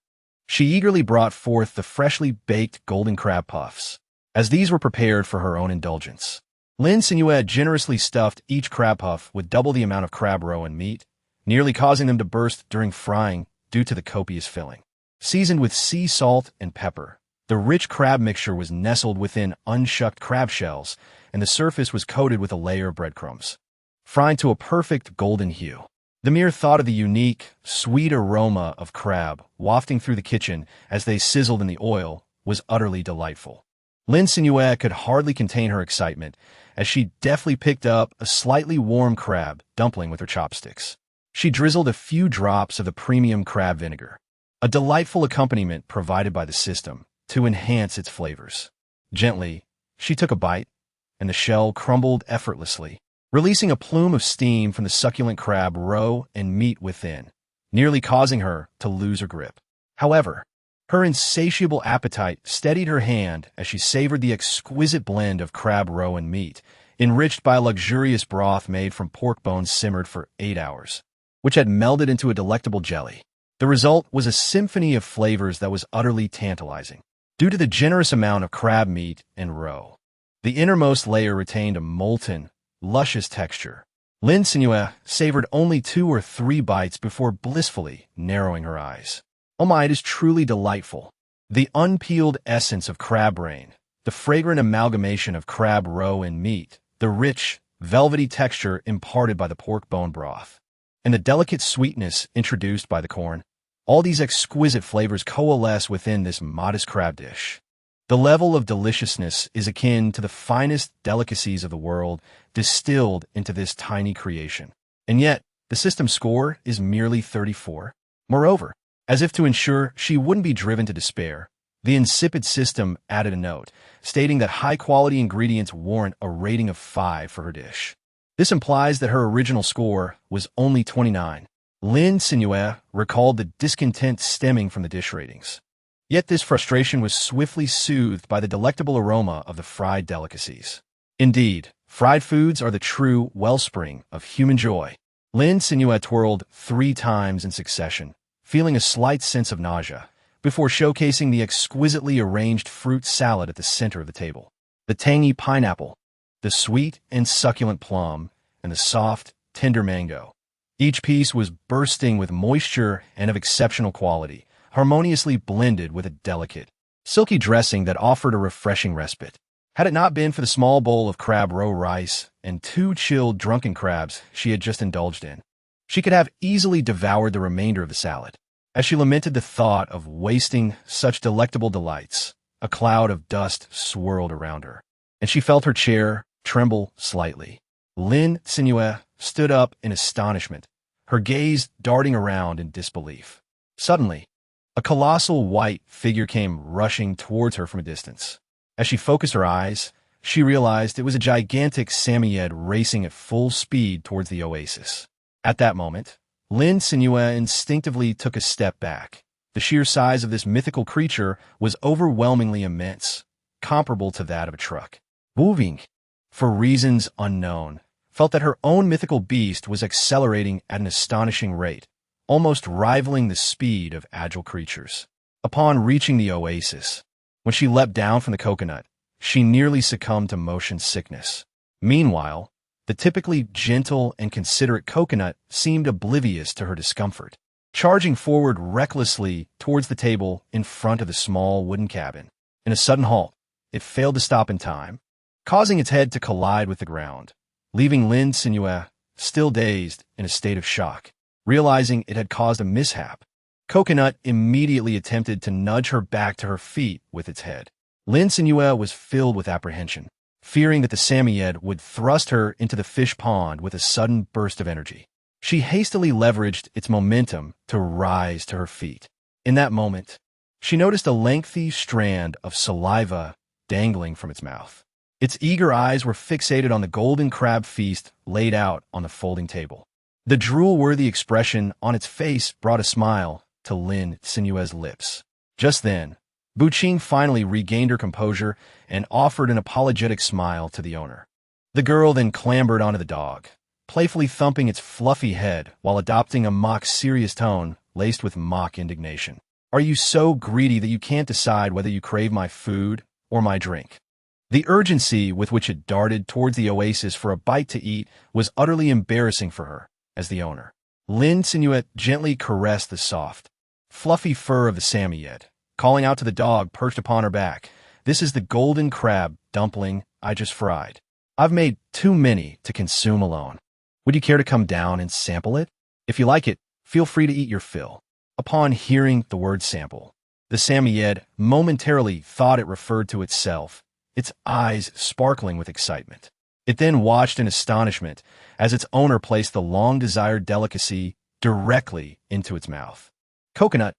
She eagerly brought forth the freshly baked golden crab puffs. As these were prepared for her own indulgence, Lin Cenyue generously stuffed each crab puff with double the amount of crab roe and meat, nearly causing them to burst during frying due to the copious filling. Seasoned with sea salt and pepper, the rich crab mixture was nestled within unshucked crab shells, and the surface was coated with a layer of breadcrumbs, frying to a perfect golden hue. The mere thought of the unique, sweet aroma of crab wafting through the kitchen as they sizzled in the oil was utterly delightful. Lin Cenyue could hardly contain her excitement as she deftly picked up a slightly warm crab dumpling with her chopsticks. She drizzled a few drops of the premium crab vinegar, a delightful accompaniment provided by the system to enhance its flavors. Gently, she took a bite, and the shell crumbled effortlessly, releasing a plume of steam from the succulent crab roe and meat within, nearly causing her to lose her grip. However, her insatiable appetite steadied her hand as she savored the exquisite blend of crab roe and meat, enriched by a luxurious broth made from pork bones simmered for 8 hours, which had melded into a delectable jelly. The result was a symphony of flavors that was utterly tantalizing. Due to the generous amount of crab meat and roe, the innermost layer retained a molten, luscious texture. Lin Cenyue savored only 2 or 3 bites before blissfully narrowing her eyes. Oh my, it is truly delightful. The unpeeled essence of crab brain, the fragrant amalgamation of crab roe and meat, the rich, velvety texture imparted by the pork bone broth, and the delicate sweetness introduced by the corn, all these exquisite flavors coalesce within this modest crab dish. The level of deliciousness is akin to the finest delicacies of the world distilled into this tiny creation. And yet, the system score is merely 34. Moreover, as if to ensure she wouldn't be driven to despair, the insipid system added a note, stating that high-quality ingredients warrant a rating of 5 for her dish. This implies that her original score was only 29. Lin Cenyue recalled the discontent stemming from the dish ratings. Yet this frustration was swiftly soothed by the delectable aroma of the fried delicacies. Indeed, fried foods are the true wellspring of human joy. Lin Cenyue twirled 3 times in succession, feeling a slight sense of nausea, before showcasing the exquisitely arranged fruit salad at the center of the table. The tangy pineapple, the sweet and succulent plum, and the soft, tender mango. Each piece was bursting with moisture and of exceptional quality, harmoniously blended with a delicate, silky dressing that offered a refreshing respite. Had it not been for the small bowl of crab roe rice and 2 chilled drunken crabs she had just indulged in, she could have easily devoured the remainder of the salad. As she lamented the thought of wasting such delectable delights, a cloud of dust swirled around her, and she felt her chair tremble slightly. Lin Cenyue stood up in astonishment, her gaze darting around in disbelief. Suddenly, a colossal white figure came rushing towards her from a distance. As she focused her eyes, she realized it was a gigantic Samoyed racing at full speed towards the oasis. At that moment, Lin Cenyue instinctively took a step back. The sheer size of this mythical creature was overwhelmingly immense, comparable to that of a truck. Moving, for reasons unknown, felt that her own mythical beast was accelerating at an astonishing rate, almost rivaling the speed of agile creatures. Upon reaching the oasis, when she leapt down from the coconut, she nearly succumbed to motion sickness. Meanwhile, the typically gentle and considerate coconut seemed oblivious to her discomfort, charging forward recklessly towards the table in front of the small wooden cabin. In a sudden halt, it failed to stop in time, causing its head to collide with the ground, leaving Lin Cenyue still dazed in a state of shock. Realizing it had caused a mishap, Coconut immediately attempted to nudge her back to her feet with its head. Lin Cenyue was filled with apprehension, fearing that the Samoyed would thrust her into the fish pond with a sudden burst of energy. She hastily leveraged its momentum to rise to her feet. In that moment, she noticed a lengthy strand of saliva dangling from its mouth. Its eager eyes were fixated on the golden crab feast laid out on the folding table. The drool-worthy expression on its face brought a smile to Lin Cenyue's lips. Just then, Buqing finally regained her composure and offered an apologetic smile to the owner. The girl then clambered onto the dog, playfully thumping its fluffy head while adopting a mock-serious tone laced with mock indignation. "Are you so greedy that you can't decide whether you crave my food or my drink?" The urgency with which it darted towards the oasis for a bite to eat was utterly embarrassing for her as the owner. Lin Cenyue gently caressed the soft, fluffy fur of the Samoyed, calling out to the dog perched upon her back, "This is the golden crab dumpling I just fried. I've made too many to consume alone. Would you care to come down and sample it? If you like it, feel free to eat your fill." Upon hearing the word sample, the Samoyed momentarily thought it referred to itself, its eyes sparkling with excitement. It then watched in astonishment as its owner placed the long-desired delicacy directly into its mouth. Coconut,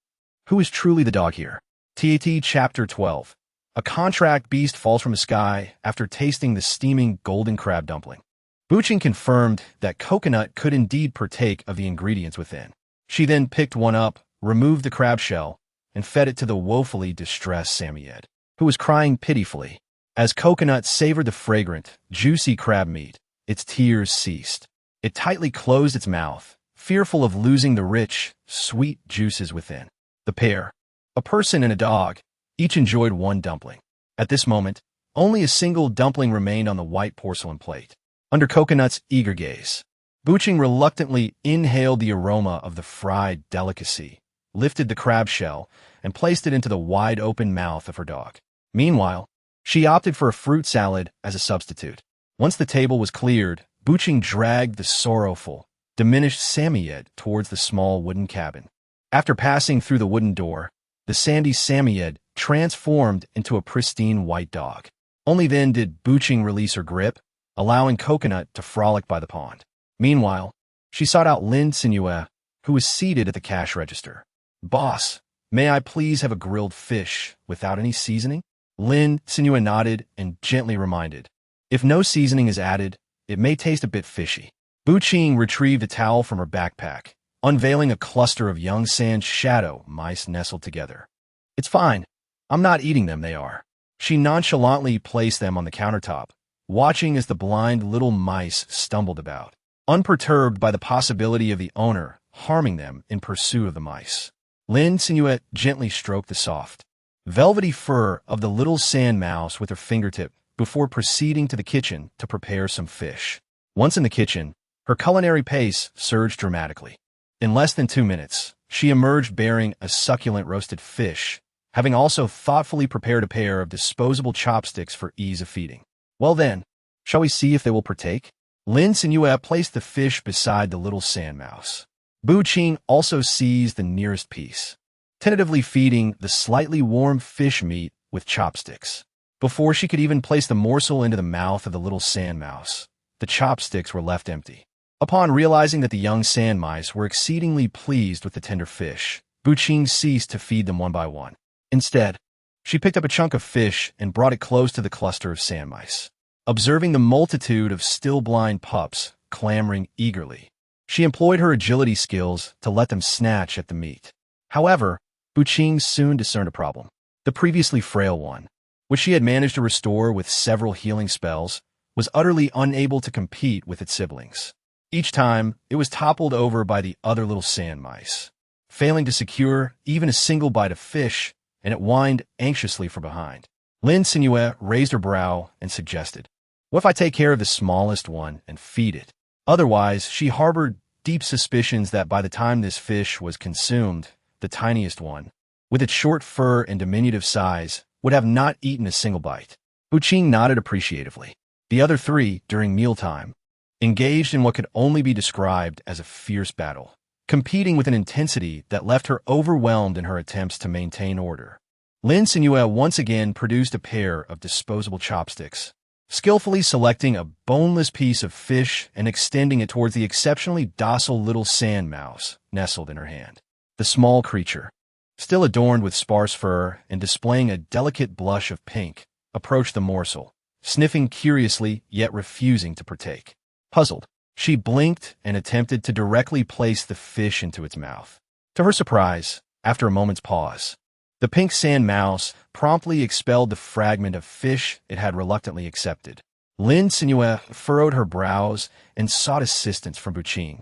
who is truly the dog here? TAT Chapter 12. A contract beast falls from the sky after tasting the steaming golden crab dumpling. Buqing confirmed that Coconut could indeed partake of the ingredients within. She then picked one up, removed the crab shell, and fed it to the woefully distressed Samoyed, who was crying pitifully. As Coconut savored the fragrant, juicy crab meat, its tears ceased. It tightly closed its mouth, fearful of losing the rich, sweet juices within. The pair, a person and a dog, each enjoyed one dumpling. At this moment, only a single dumpling remained on the white porcelain plate. Under Coconut's eager gaze, Buqing reluctantly inhaled the aroma of the fried delicacy, lifted the crab shell, and placed it into the wide-open mouth of her dog. Meanwhile, she opted for a fruit salad as a substitute. Once the table was cleared, Buqing dragged the sorrowful, diminished Cenyue towards the small wooden cabin. After passing through the wooden door, the sandy Cenyue transformed into a pristine white dog. Only then did Buqing release her grip, allowing Coconut to frolic by the pond. Meanwhile, she sought out Lin Cenyue, who was seated at the cash register. "Boss, may I please have a grilled fish without any seasoning?" Lin Cenyue nodded and gently reminded, "If no seasoning is added, it may taste a bit fishy." Buqing retrieved a towel from her backpack, unveiling a cluster of young sand shadow mice nestled together. "It's fine. I'm not eating them, they are." She nonchalantly placed them on the countertop, watching as the blind little mice stumbled about, unperturbed by the possibility of the owner harming them in pursuit of the mice. Lin Cenyue gently stroked the soft, velvety fur of the little sand mouse with her fingertip before proceeding to the kitchen to prepare some fish. Once in the kitchen, her culinary pace surged dramatically. In less than 2 minutes, she emerged bearing a succulent roasted fish, having also thoughtfully prepared a pair of disposable chopsticks for ease of feeding. "Well then, shall we see if they will partake?" Lin Cenyue placed the fish beside the little sand mouse. Buqing also seized the nearest piece, tentatively feeding the slightly warm fish meat with chopsticks. Before she could even place the morsel into the mouth of the little sand mouse, the chopsticks were left empty. Upon realizing that the young sand mice were exceedingly pleased with the tender fish, Buqing ceased to feed them one by one. Instead, she picked up a chunk of fish and brought it close to the cluster of sand mice. Observing the multitude of still blind pups clamoring eagerly, she employed her agility skills to let them snatch at the meat. However, Buqing soon discerned a problem. The previously frail one, which she had managed to restore with several healing spells, was utterly unable to compete with its siblings. Each time, it was toppled over by the other little sand mice, failing to secure even a single bite of fish, and it whined anxiously from behind. Lin Cenyue raised her brow and suggested, "What if I take care of the smallest one and feed it?" Otherwise, she harbored deep suspicions that by the time this fish was consumed, the tiniest one, with its short fur and diminutive size, would have not eaten a single bite. Buqing nodded appreciatively. The other three, during mealtime, engaged in what could only be described as a fierce battle, competing with an intensity that left her overwhelmed in her attempts to maintain order. Lin Cenyue once again produced a pair of disposable chopsticks, skillfully selecting a boneless piece of fish and extending it towards the exceptionally docile little sand mouse nestled in her hand. The small creature, still adorned with sparse fur and displaying a delicate blush of pink, approached the morsel, sniffing curiously yet refusing to partake. Puzzled, she blinked and attempted to directly place the fish into its mouth. To her surprise, after a moment's pause, the pink sand mouse promptly expelled the fragment of fish it had reluctantly accepted. Lin Cenyue furrowed her brows and sought assistance from Buqing,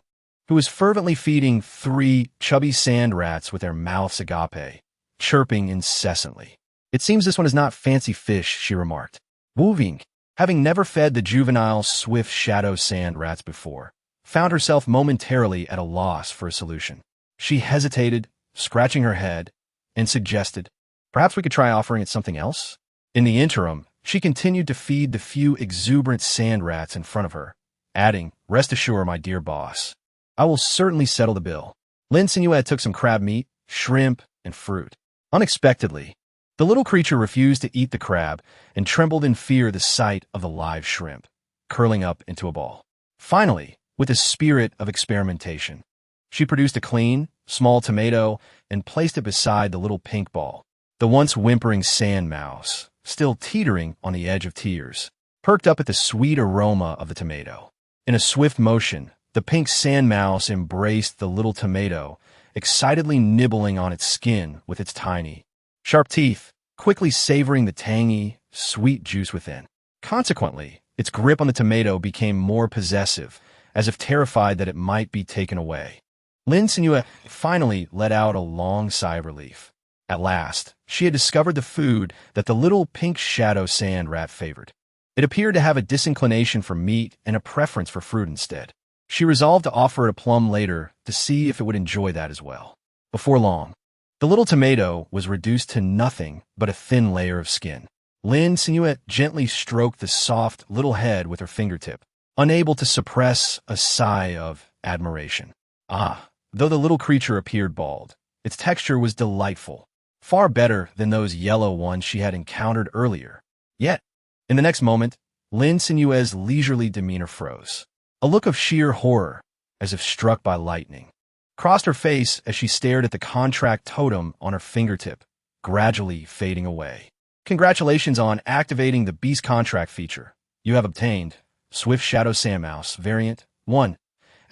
who was fervently feeding 3 chubby sand rats with their mouths agape, chirping incessantly. "It seems this one is not fancy fish," she remarked. Wu, having never fed the juvenile swift shadow sand rats before, found herself momentarily at a loss for a solution. She hesitated, scratching her head, and suggested, "Perhaps we could try offering it something else?" In the interim, she continued to feed the few exuberant sand rats in front of her, adding, "Rest assured, my dear boss, I will certainly settle the bill." Lin Cenyue took some crab meat, shrimp, and fruit. Unexpectedly, the little creature refused to eat the crab and trembled in fear at the sight of the live shrimp, curling up into a ball. Finally, with a spirit of experimentation, she produced a clean, small tomato and placed it beside the little pink ball. The once whimpering sand mouse, still teetering on the edge of tears, perked up at the sweet aroma of the tomato. In a swift motion, the pink sand mouse embraced the little tomato, excitedly nibbling on its skin with its tiny, sharp teeth, quickly savoring the tangy, sweet juice within. Consequently, its grip on the tomato became more possessive, as if terrified that it might be taken away. Lin Cenyue finally let out a long sigh of relief. At last, she had discovered the food that the little pink shadow sand rat favored. It appeared to have a disinclination for meat and a preference for fruit instead. She resolved to offer it a plum later to see if it would enjoy that as well. Before long, the little tomato was reduced to nothing but a thin layer of skin. Lin Cenyue gently stroked the soft little head with her fingertip, unable to suppress a sigh of admiration. Though the little creature appeared bald, its texture was delightful, far better than those yellow ones she had encountered earlier. Yet, in the next moment, Lin Cenyue's leisurely demeanor froze. A look of sheer horror, as if struck by lightning, crossed her face as she stared at the contract totem on her fingertip, gradually fading away. Congratulations on activating the Beast Contract feature. You have obtained Swift Shadow Sandmouse Variant 1,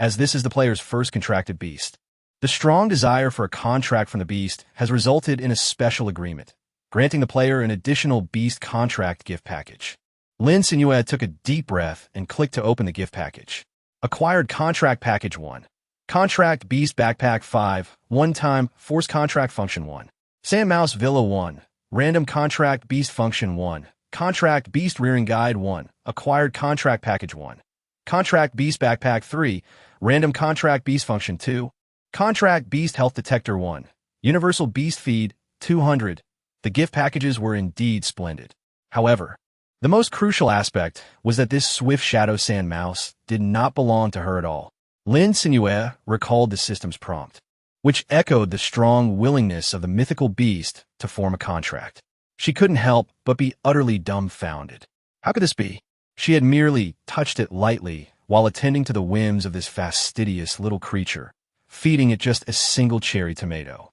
as this is the player's first contracted beast. The strong desire for a contract from the beast has resulted in a special agreement, granting the player an additional Beast Contract gift package. Lin Cenyue took a deep breath and clicked to open the gift package. Acquired Contract Package 1. Contract Beast Backpack 5, One-Time Force Contract Function 1. Sandmouse Villa 1. Random Contract Beast Function 1. Contract Beast Rearing Guide 1. Acquired Contract Package 1. Contract Beast Backpack 3. Random Contract Beast Function 2. Contract Beast Health Detector 1. Universal Beast Feed 200. The gift packages were indeed splendid. However, the most crucial aspect was that this Swift Shadow Sand Mouse did not belong to her at all. Lin Cenyue recalled the system's prompt, which echoed the strong willingness of the mythical beast to form a contract. She couldn't help but be utterly dumbfounded. How could this be? She had merely touched it lightly while attending to the whims of this fastidious little creature, feeding it just a single cherry tomato.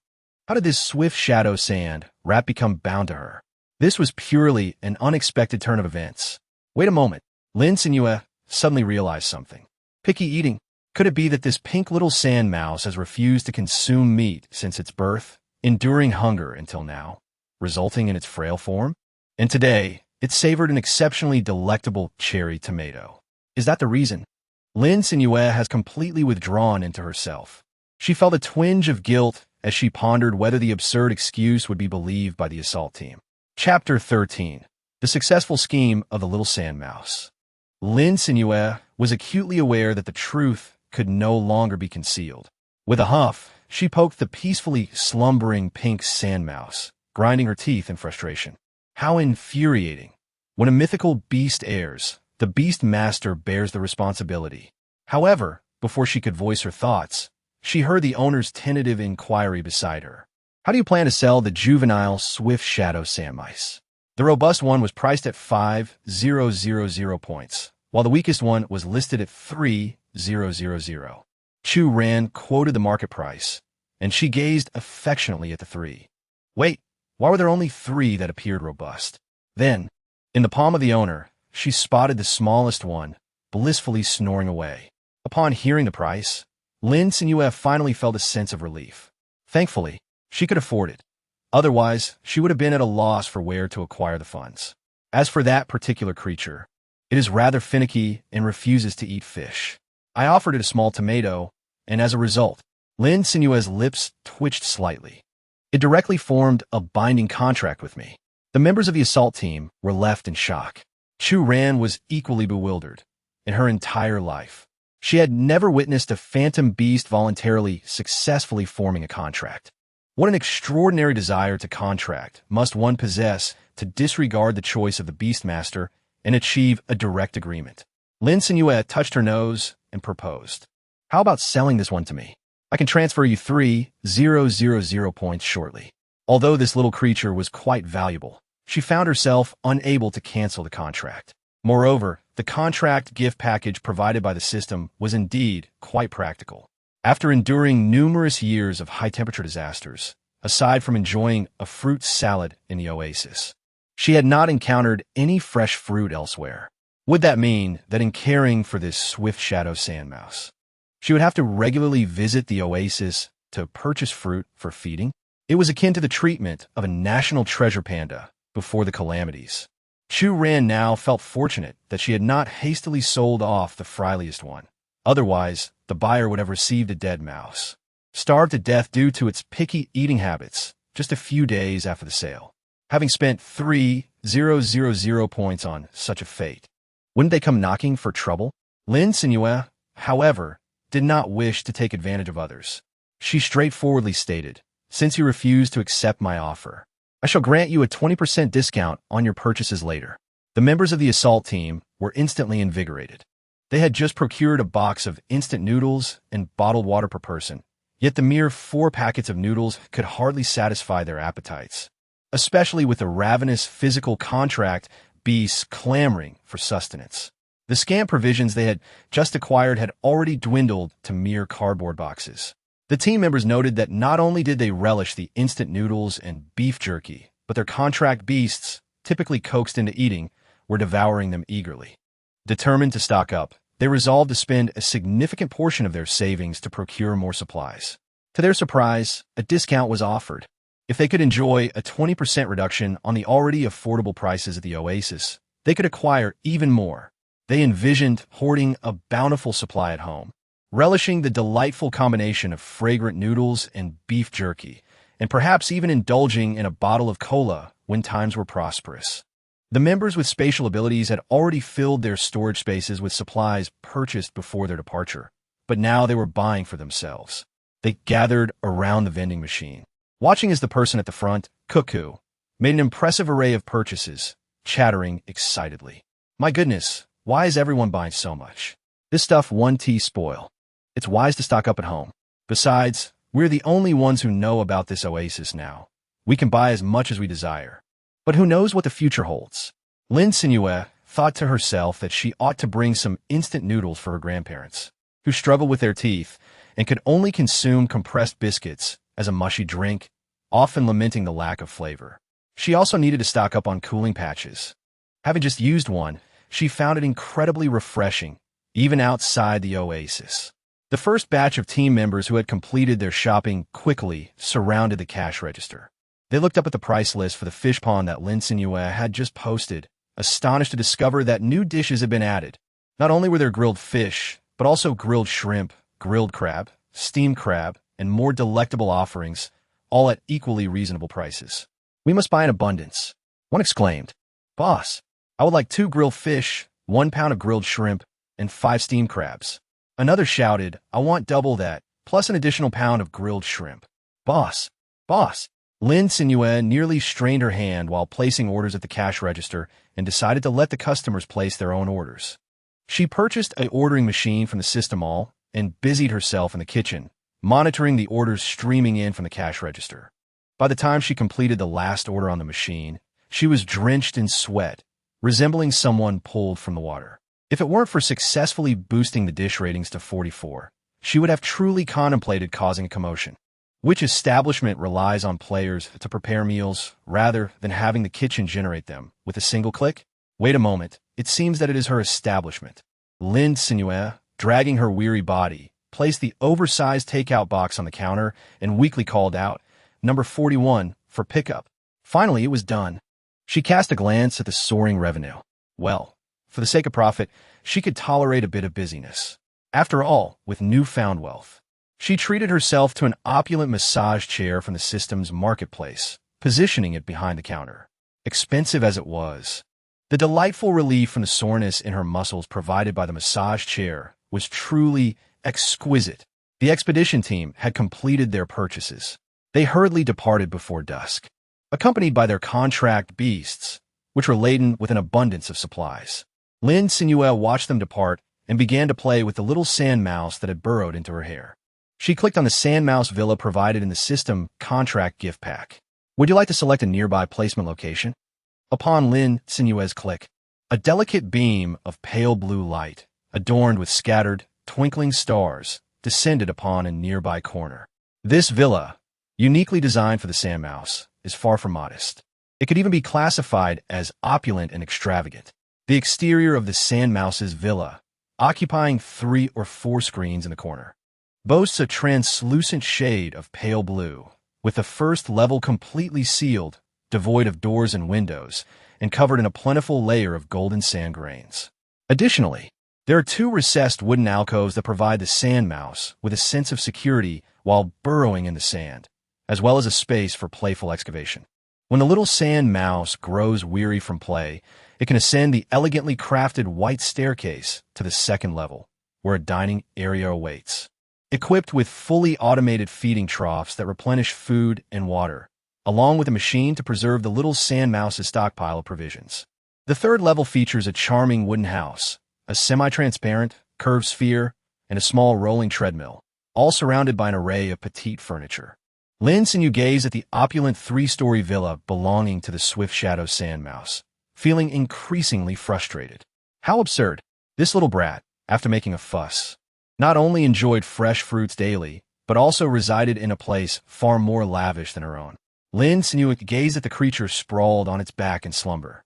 How did this Swift Shadow Sand rat become bound to her? This was purely an unexpected turn of events. Wait a moment. Lin Cenyue suddenly realized something. Picky eating. Could it be that this pink little sand mouse has refused to consume meat since its birth, enduring hunger until now, resulting in its frail form? And today, it savored an exceptionally delectable cherry tomato. Is that the reason? Lin Cenyue has completely withdrawn into herself. She felt a twinge of guilt as she pondered whether the absurd excuse would be believed by the assault team. Chapter 13. The Successful Scheme of the Little Sand Mouse. Lin Cenyue was acutely aware that the truth could no longer be concealed. With a huff, she poked the peacefully slumbering pink sand mouse, grinding her teeth in frustration. How infuriating. When a mythical beast heirs, the beast master bears the responsibility. However, before she could voice her thoughts, she heard the owner's tentative inquiry beside her. How do you plan to sell the juvenile Swift Shadow Sand Mice? The robust one was priced at 5,000 points, while the weakest one was listed at 3,000. Chu Ran quoted the market price, and she gazed affectionately at the three. Wait, why were there only 3 that appeared robust? Then, in the palm of the owner, she spotted the smallest one, blissfully snoring away. Upon hearing the price, Lin Cenyue finally felt a sense of relief. Thankfully, she could afford it. Otherwise, she would have been at a loss for where to acquire the funds. As for that particular creature, it is rather finicky and refuses to eat fish. I offered it a small tomato, and as a result, Lin Cenyue's lips twitched slightly. It directly formed a binding contract with me. The members of the assault team were left in shock. Chu Ran was equally bewildered. In her entire life, she had never witnessed a phantom beast voluntarily successfully forming a contract. What an extraordinary desire to contract must one possess to disregard the choice of the Beastmaster and achieve a direct agreement. Lin Cenyue touched her nose and proposed. How about selling this one to me? I can transfer you 3,000 points shortly. Although this little creature was quite valuable, she found herself unable to cancel the contract. Moreover, the contract gift package provided by the system was indeed quite practical. After enduring numerous years of high-temperature disasters, aside from enjoying a fruit salad in the oasis, she had not encountered any fresh fruit elsewhere. Would that mean that in caring for this Swift Shadow Sand Mouse, she would have to regularly visit the oasis to purchase fruit for feeding? It was akin to the treatment of a national treasure panda before the calamities. Chu Ran now felt fortunate that she had not hastily sold off the friliest one. Otherwise, the buyer would have received a dead mouse. starved to death due to its picky eating habits just a few days after the sale. Having spent 3,000 points on such a fate, wouldn't they come knocking for trouble? Lin Cenyue, however, did not wish to take advantage of others. She straightforwardly stated, "Since you refuse to accept my offer, I shall grant you a 20% discount on your purchases later." The members of the assault team were instantly invigorated. They had just procured a box of instant noodles and bottled water per person, yet the mere 4 packets of noodles could hardly satisfy their appetites, especially with the ravenous physical contract beasts clamoring for sustenance. The scant provisions they had just acquired had already dwindled to mere cardboard boxes. The team members noted that not only did they relish the instant noodles and beef jerky, but their contract beasts, typically coaxed into eating, were devouring them eagerly. Determined to stock up, they resolved to spend a significant portion of their savings to procure more supplies. To their surprise, a discount was offered. If they could enjoy a 20% reduction on the already affordable prices at the oasis, they could acquire even more. They envisioned hoarding a bountiful supply at home, relishing the delightful combination of fragrant noodles and beef jerky, and perhaps even indulging in a bottle of cola when times were prosperous. The members with spatial abilities had already filled their storage spaces with supplies purchased before their departure, but now they were buying for themselves. They gathered around the vending machine, watching as the person at the front, Cuckoo, made an impressive array of purchases, chattering excitedly. "My goodness, why is everyone buying so much? This stuff won't spoil. It's wise to stock up at home. Besides, we're the only ones who know about this oasis now. We can buy as much as we desire. But who knows what the future holds?" Lin Cenyue thought to herself that she ought to bring some instant noodles for her grandparents, who struggled with their teeth and could only consume compressed biscuits as a mushy drink, often lamenting the lack of flavor. She also needed to stock up on cooling patches. Having just used one, she found it incredibly refreshing, even outside the oasis. The first batch of team members who had completed their shopping quickly surrounded the cash register. They looked up at the price list for the fish pond that Lin Cenyue had just posted, astonished to discover that new dishes had been added. Not only were there grilled fish, but also grilled shrimp, grilled crab, steamed crab, and more delectable offerings, all at equally reasonable prices. "We must buy in abundance," one exclaimed. "Boss, I would like 2 grilled fish, 1 pound of grilled shrimp, and 5 steamed crabs." Another shouted, "I want double that, plus an additional pound of grilled shrimp." "Boss, boss." Lin Cenyue nearly strained her hand while placing orders at the cash register and decided to let the customers place their own orders. She purchased an ordering machine from the system mall and busied herself in the kitchen, monitoring the orders streaming in from the cash register. By the time she completed the last order on the machine, she was drenched in sweat, resembling someone pulled from the water. If it weren't for successfully boosting the dish ratings to 44, she would have truly contemplated causing a commotion. Which establishment relies on players to prepare meals rather than having the kitchen generate them with a single click? Wait a moment, it seems that it is her establishment. Lin Cenyue, dragging her weary body, placed the oversized takeout box on the counter and weakly called out, "Number 41, for pickup." Finally, it was done. She cast a glance at the soaring revenue. Well, for the sake of profit, she could tolerate a bit of busyness. After all, with newfound wealth, she treated herself to an opulent massage chair from the system's marketplace, positioning it behind the counter. Expensive as it was, the delightful relief from the soreness in her muscles provided by the massage chair was truly exquisite. The expedition team had completed their purchases. They hurriedly departed before dusk, accompanied by their contract beasts, which were laden with an abundance of supplies. Lin Cenyue watched them depart and began to play with the little sand mouse that had burrowed into her hair. She clicked on the sand mouse villa provided in the system contract gift pack. "Would you like to select a nearby placement location?" Upon Lin Cenyue's click, a delicate beam of pale blue light, adorned with scattered, twinkling stars, descended upon a nearby corner. This villa, uniquely designed for the sand mouse, is far from modest. It could even be classified as opulent and extravagant. The exterior of the sand mouse's villa, occupying 3 or 4 screens in the corner, boasts a translucent shade of pale blue, with the first level completely sealed, devoid of doors and windows, and covered in a plentiful layer of golden sand grains. Additionally, there are 2 recessed wooden alcoves that provide the sand mouse with a sense of security while burrowing in the sand, as well as a space for playful excavation. When the little sand mouse grows weary from play, it can ascend the elegantly crafted white staircase to the second level, where a dining area awaits. Equipped with fully automated feeding troughs that replenish food and water, along with a machine to preserve the little sand mouse's stockpile of provisions. The third level features a charming wooden house, a semi-transparent, curved sphere, and a small rolling treadmill, all surrounded by an array of petite furniture. Lin Cenyue gazed at the opulent three-story villa belonging to the Swift Shadow Sand Mouse, feeling increasingly frustrated. How absurd! This little brat, after making a fuss, not only enjoyed fresh fruits daily, but also resided in a place far more lavish than her own. Lin Cenyue gazed at the creature sprawled on its back in slumber,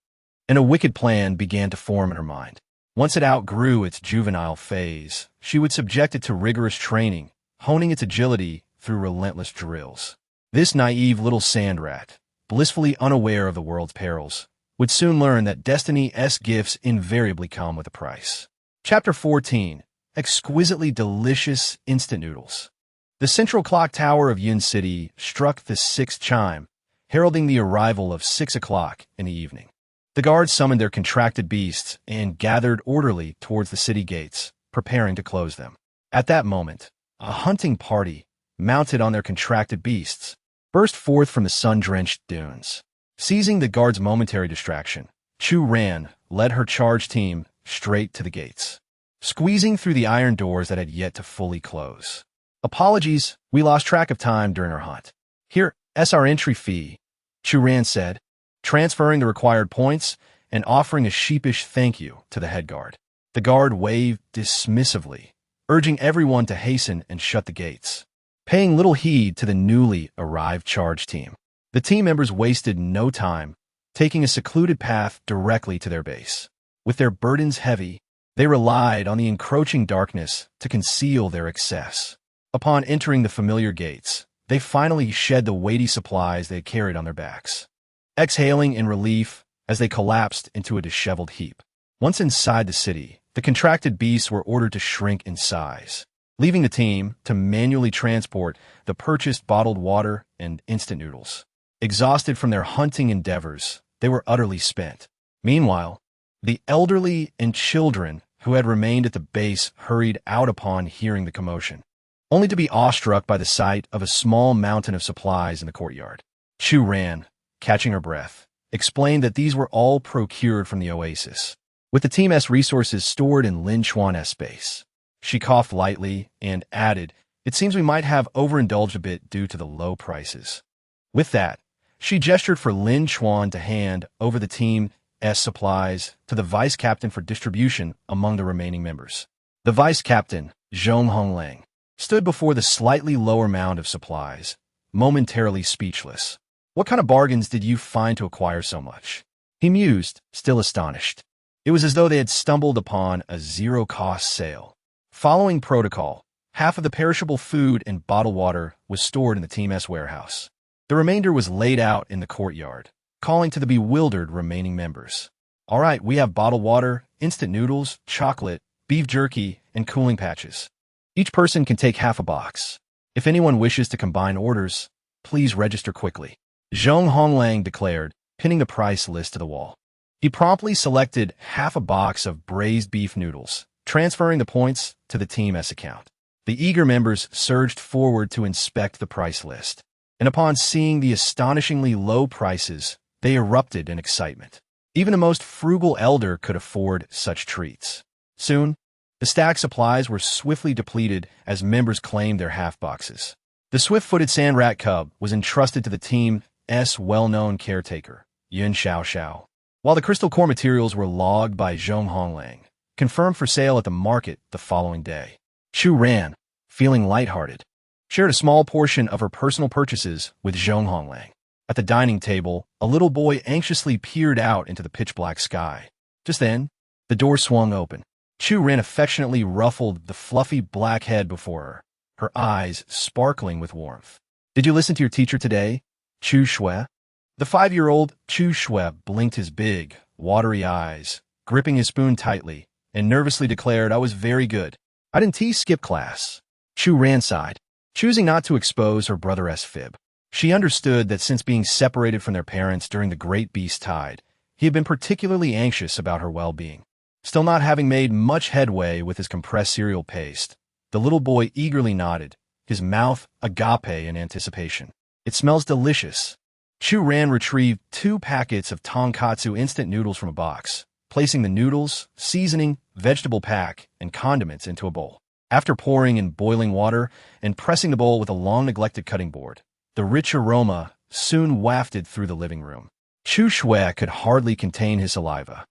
and a wicked plan began to form in her mind. Once it outgrew its juvenile phase, she would subject it to rigorous training, honing its agility through relentless drills. This naive little sand rat, blissfully unaware of the world's perils, would soon learn that destiny's gifts invariably come with a price. Chapter 14. Exquisitely delicious instant noodles. The central clock tower of Yun City struck the sixth chime, heralding the arrival of 6 o'clock in the evening. The guards summoned their contracted beasts and gathered orderly towards the city gates, preparing to close them. At that moment, a hunting party, mounted on their contracted beasts, burst forth from the sun-drenched dunes. Seizing the guards' momentary distraction, Chu Ran led her charge team straight to the gates, squeezing through the iron doors that had yet to fully close. "Apologies, we lost track of time during our hunt. Here's our entry fee," Chu Ran said, transferring the required points and offering a sheepish thank you to the head guard. The guard waved dismissively, urging everyone to hasten and shut the gates. Paying little heed to the newly arrived charge team, the team members wasted no time, taking a secluded path directly to their base. With their burdens heavy, they relied on the encroaching darkness to conceal their excess. Upon entering the familiar gates, they finally shed the weighty supplies they had carried on their backs, exhaling in relief as they collapsed into a disheveled heap. Once inside the city, the contracted beasts were ordered to shrink in size, leaving the team to manually transport the purchased bottled water and instant noodles. Exhausted from their hunting endeavors, they were utterly spent. Meanwhile, the elderly and children who had remained at the base hurried out upon hearing the commotion, only to be awestruck by the sight of a small mountain of supplies in the courtyard. Chu Ran, catching her breath, explained that these were all procured from the oasis, with the team's resources stored in Lin Cenyue's space. She coughed lightly and added, "It seems we might have overindulged a bit due to the low prices." With that, she gestured for Lin Cenyue to hand over the team's supplies to the vice captain for distribution among the remaining members. The vice captain, Zhong Honglang, stood before the slightly lower mound of supplies, momentarily speechless. "What kind of bargains did you find to acquire so much?" he mused, still astonished. It was as though they had stumbled upon a zero-cost sale. Following protocol, half of the perishable food and bottled water was stored in the team's warehouse. The remainder was laid out in the courtyard, calling to the bewildered remaining members. "All right, we have bottled water, instant noodles, chocolate, beef jerky, and cooling patches. Each person can take half a box. If anyone wishes to combine orders, please register quickly," Zhong Honglang declared, pinning the price list to the wall. He promptly selected half a box of braised beef noodles, transferring the points to the team's account. The eager members surged forward to inspect the price list, and upon seeing the astonishingly low prices, they erupted in excitement. Even the most frugal elder could afford such treats. Soon, the stacked supplies were swiftly depleted as members claimed their half-boxes. The swift-footed sand rat cub was entrusted to the team's well-known caretaker, Yun Xiao, while the crystal core materials were logged by Zhong Honglang, confirmed for sale at the market the following day. Chu Ran, feeling lighthearted, shared a small portion of her personal purchases with Zhong Honglang. At the dining table, a little boy anxiously peered out into the pitch-black sky. Just then, the door swung open. Chu Ran affectionately ruffled the fluffy black head before her eyes sparkling with warmth. "Did you listen to your teacher today, Chu Shui?" The 5-year-old Chu Shui blinked his big, watery eyes, gripping his spoon tightly, and nervously declared, "I was very good. I didn't skip class." Chu Ran sighed. choosing not to expose her brother's fib. She understood that since being separated from their parents during the Great Beast Tide, he had been particularly anxious about her well-being. Still not having made much headway with his compressed cereal paste, the little boy eagerly nodded, his mouth agape in anticipation. It smells delicious. Chu Ran retrieved 2 packets of tonkatsu instant noodles from a box, placing the noodles, seasoning, vegetable pack, and condiments into a bowl. After pouring in boiling water and pressing the bowl with a long-neglected cutting board, the rich aroma soon wafted through the living room. Chu Shui could hardly contain his saliva,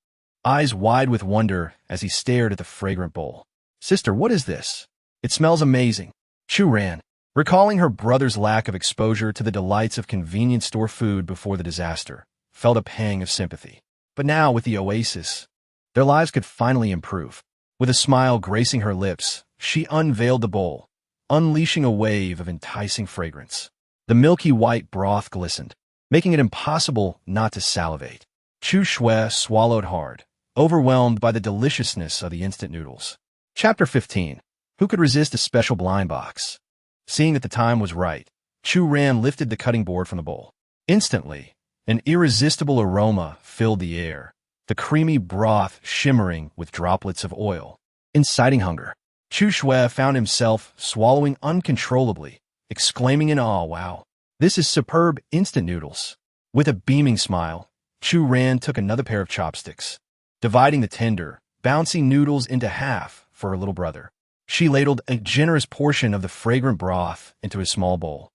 eyes wide with wonder as he stared at the fragrant bowl. "Sister, what is this? It smells amazing." Chu Ran, recalling her brother's lack of exposure to the delights of convenience store food before the disaster, felt a pang of sympathy. But now, with the oasis, their lives could finally improve. With a smile gracing her lips, she unveiled the bowl, unleashing a wave of enticing fragrance. The milky white broth glistened, making it impossible not to salivate. Chu Shui swallowed hard, overwhelmed by the deliciousness of the instant noodles. Chapter 15. Who could resist a special blind box? Seeing that the time was right, Chu Ran lifted the cutting board from the bowl. Instantly, an irresistible aroma filled the air, the creamy broth shimmering with droplets of oil, inciting hunger. Chu Shui found himself swallowing uncontrollably, exclaiming in awe, "Wow, this is superb instant noodles." With a beaming smile, Chu Ran took another pair of chopsticks, dividing the tender, bouncy noodles into half for her little brother. She ladled a generous portion of the fragrant broth into his small bowl,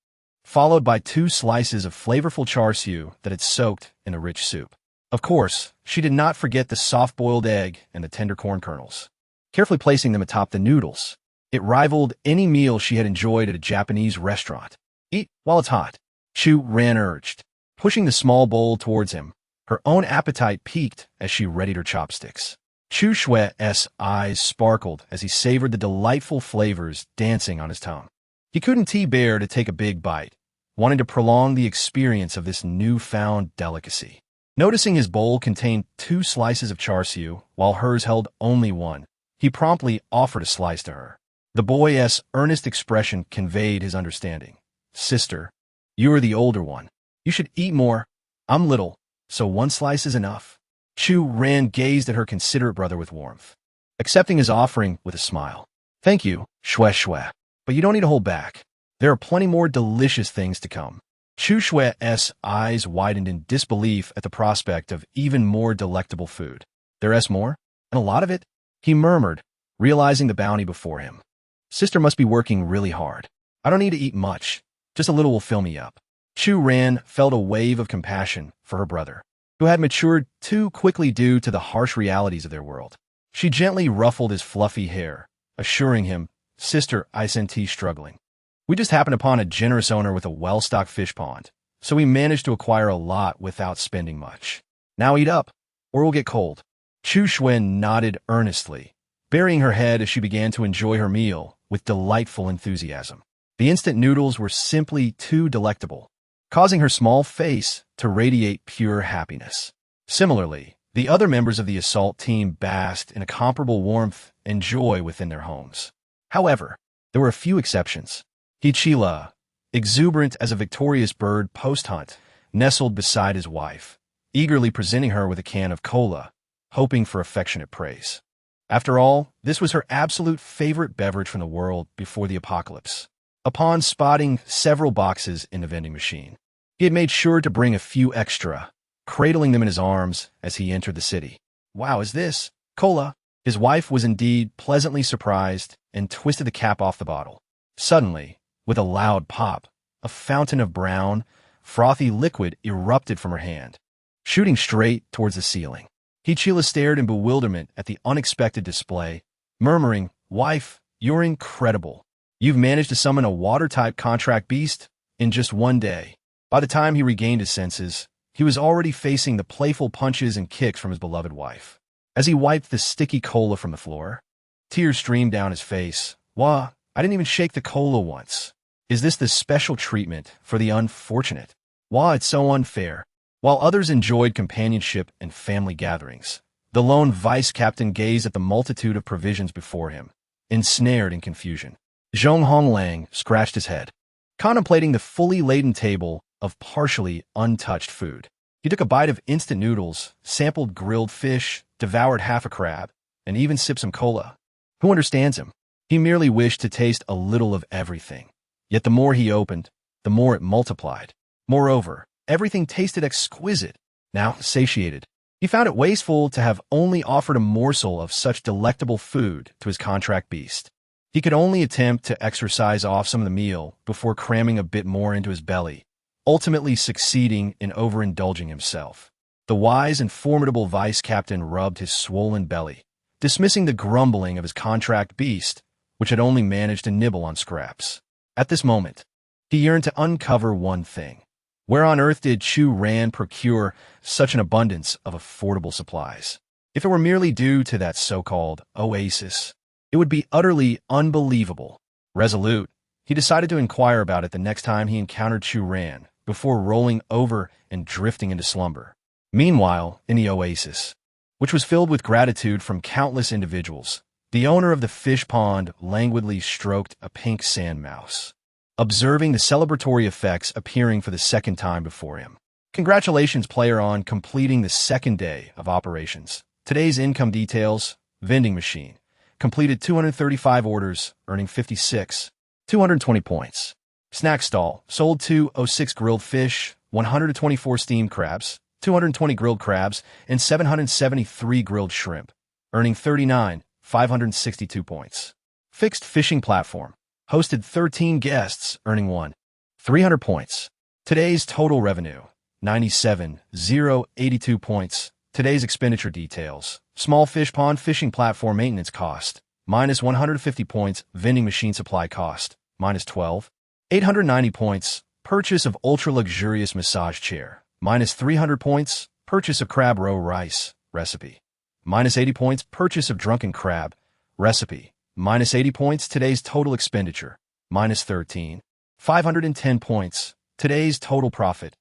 followed by 2 slices of flavorful char siu that had soaked in a rich soup. Of course, she did not forget the soft-boiled egg and the tender corn kernels, carefully placing them atop the noodles. It rivaled any meal she had enjoyed at a Japanese restaurant. "Eat while it's hot," Chu Ran urged, pushing the small bowl towards him. Her own appetite piqued as she readied her chopsticks. Chu Shui's eyes sparkled as he savored the delightful flavors dancing on his tongue. He couldn't bear to take a big bite, wanting to prolong the experience of this newfound delicacy. Noticing his bowl contained 2 slices of char siu, while hers held only 1, he promptly offered a slice to her. The boy's earnest expression conveyed his understanding. "Sister, you are the older one. You should eat more. I'm little, so 1 slice is enough." Chu Ran gazed at her considerate brother with warmth, accepting his offering with a smile. "Thank you, Shui Shui, but you don't need to hold back. There are plenty more delicious things to come." Chu Shui's eyes widened in disbelief at the prospect of even more delectable food. "There's more? And a lot of it?" he murmured, realizing the bounty before him. "Sister must be working really hard. I don't need to eat much. Just a little will fill me up." Chu Ran felt a wave of compassion for her brother, who had matured too quickly due to the harsh realities of their world. She gently ruffled his fluffy hair, assuring him, "Sister, I sent struggling. We just happened upon a generous owner with a well-stocked fish pond, so we managed to acquire a lot without spending much. Now eat up, or we'll get cold." Chu Shui nodded earnestly, burying her head as she began to enjoy her meal with delightful enthusiasm. The instant noodles were simply too delectable, causing her small face to radiate pure happiness. Similarly, the other members of the assault team basked in a comparable warmth and joy within their homes. However, there were a few exceptions. Hichila, exuberant as a victorious bird post-hunt, nestled beside his wife, eagerly presenting her with a can of cola, hoping for affectionate praise. After all, this was her absolute favorite beverage from the world before the apocalypse. Upon spotting several boxes in the vending machine, he had made sure to bring a few extra, cradling them in his arms as he entered the city. "Wow, is this cola?" His wife was indeed pleasantly surprised and twisted the cap off the bottle. Suddenly, with a loud pop, a fountain of brown, frothy liquid erupted from her hand, shooting straight towards the ceiling. Hichila stared in bewilderment at the unexpected display, murmuring, "Wife, you're incredible. You've managed to summon a water-type contract beast in just 1 day." By the time he regained his senses, he was already facing the playful punches and kicks from his beloved wife. As he wiped the sticky cola from the floor, tears streamed down his face. "Wah, I didn't even shake the cola once. Is this the special treatment for the unfortunate? Wah, it's so unfair." While others enjoyed companionship and family gatherings, the lone vice captain gazed at the multitude of provisions before him, ensnared in confusion. Zhong Honglang scratched his head, contemplating the fully laden table of partially untouched food. He took a bite of instant noodles, sampled grilled fish, devoured half a crab, and even sipped some cola. Who understands him? He merely wished to taste a little of everything. Yet the more he opened, the more it multiplied. Moreover, everything tasted exquisite. Now, satiated, he found it wasteful to have only offered a morsel of such delectable food to his contract beast. He could only attempt to exercise off some of the meal before cramming a bit more into his belly, ultimately succeeding in overindulging himself. The wise and formidable vice captain rubbed his swollen belly, dismissing the grumbling of his contract beast, which had only managed to nibble on scraps. At this moment, he yearned to uncover one thing. Where on earth did Chu Ran procure such an abundance of affordable supplies? If it were merely due to that so-called oasis, it would be utterly unbelievable. Resolute, he decided to inquire about it the next time he encountered Chu Ran, before rolling over and drifting into slumber. Meanwhile, in the oasis, which was filled with gratitude from countless individuals, the owner of the fish pond languidly stroked a pink sand mouse, observing the celebratory effects appearing for the second time before him. Congratulations, player, on completing the second day of operations. Today's income details: vending machine. Completed 235 orders, earning 56, 220 points. Snack stall. Sold 206 grilled fish, 124 steamed crabs, 220 grilled crabs, and 773 grilled shrimp, earning 39, 562 points. Fixed fishing platform. Hosted 13 guests, earning 300 points. Today's total revenue: 97,082 points. Today's expenditure details: small fish pond fishing platform maintenance cost, minus 150 points. Vending machine supply cost, minus 12, 890 points. Purchase of ultra-luxurious massage chair, minus 300 points. Purchase of crab roe rice recipe, minus 80 points. Purchase of drunken crab recipe, minus 80 points. Today's total expenditure, minus 13, 510 points. Today's total profit,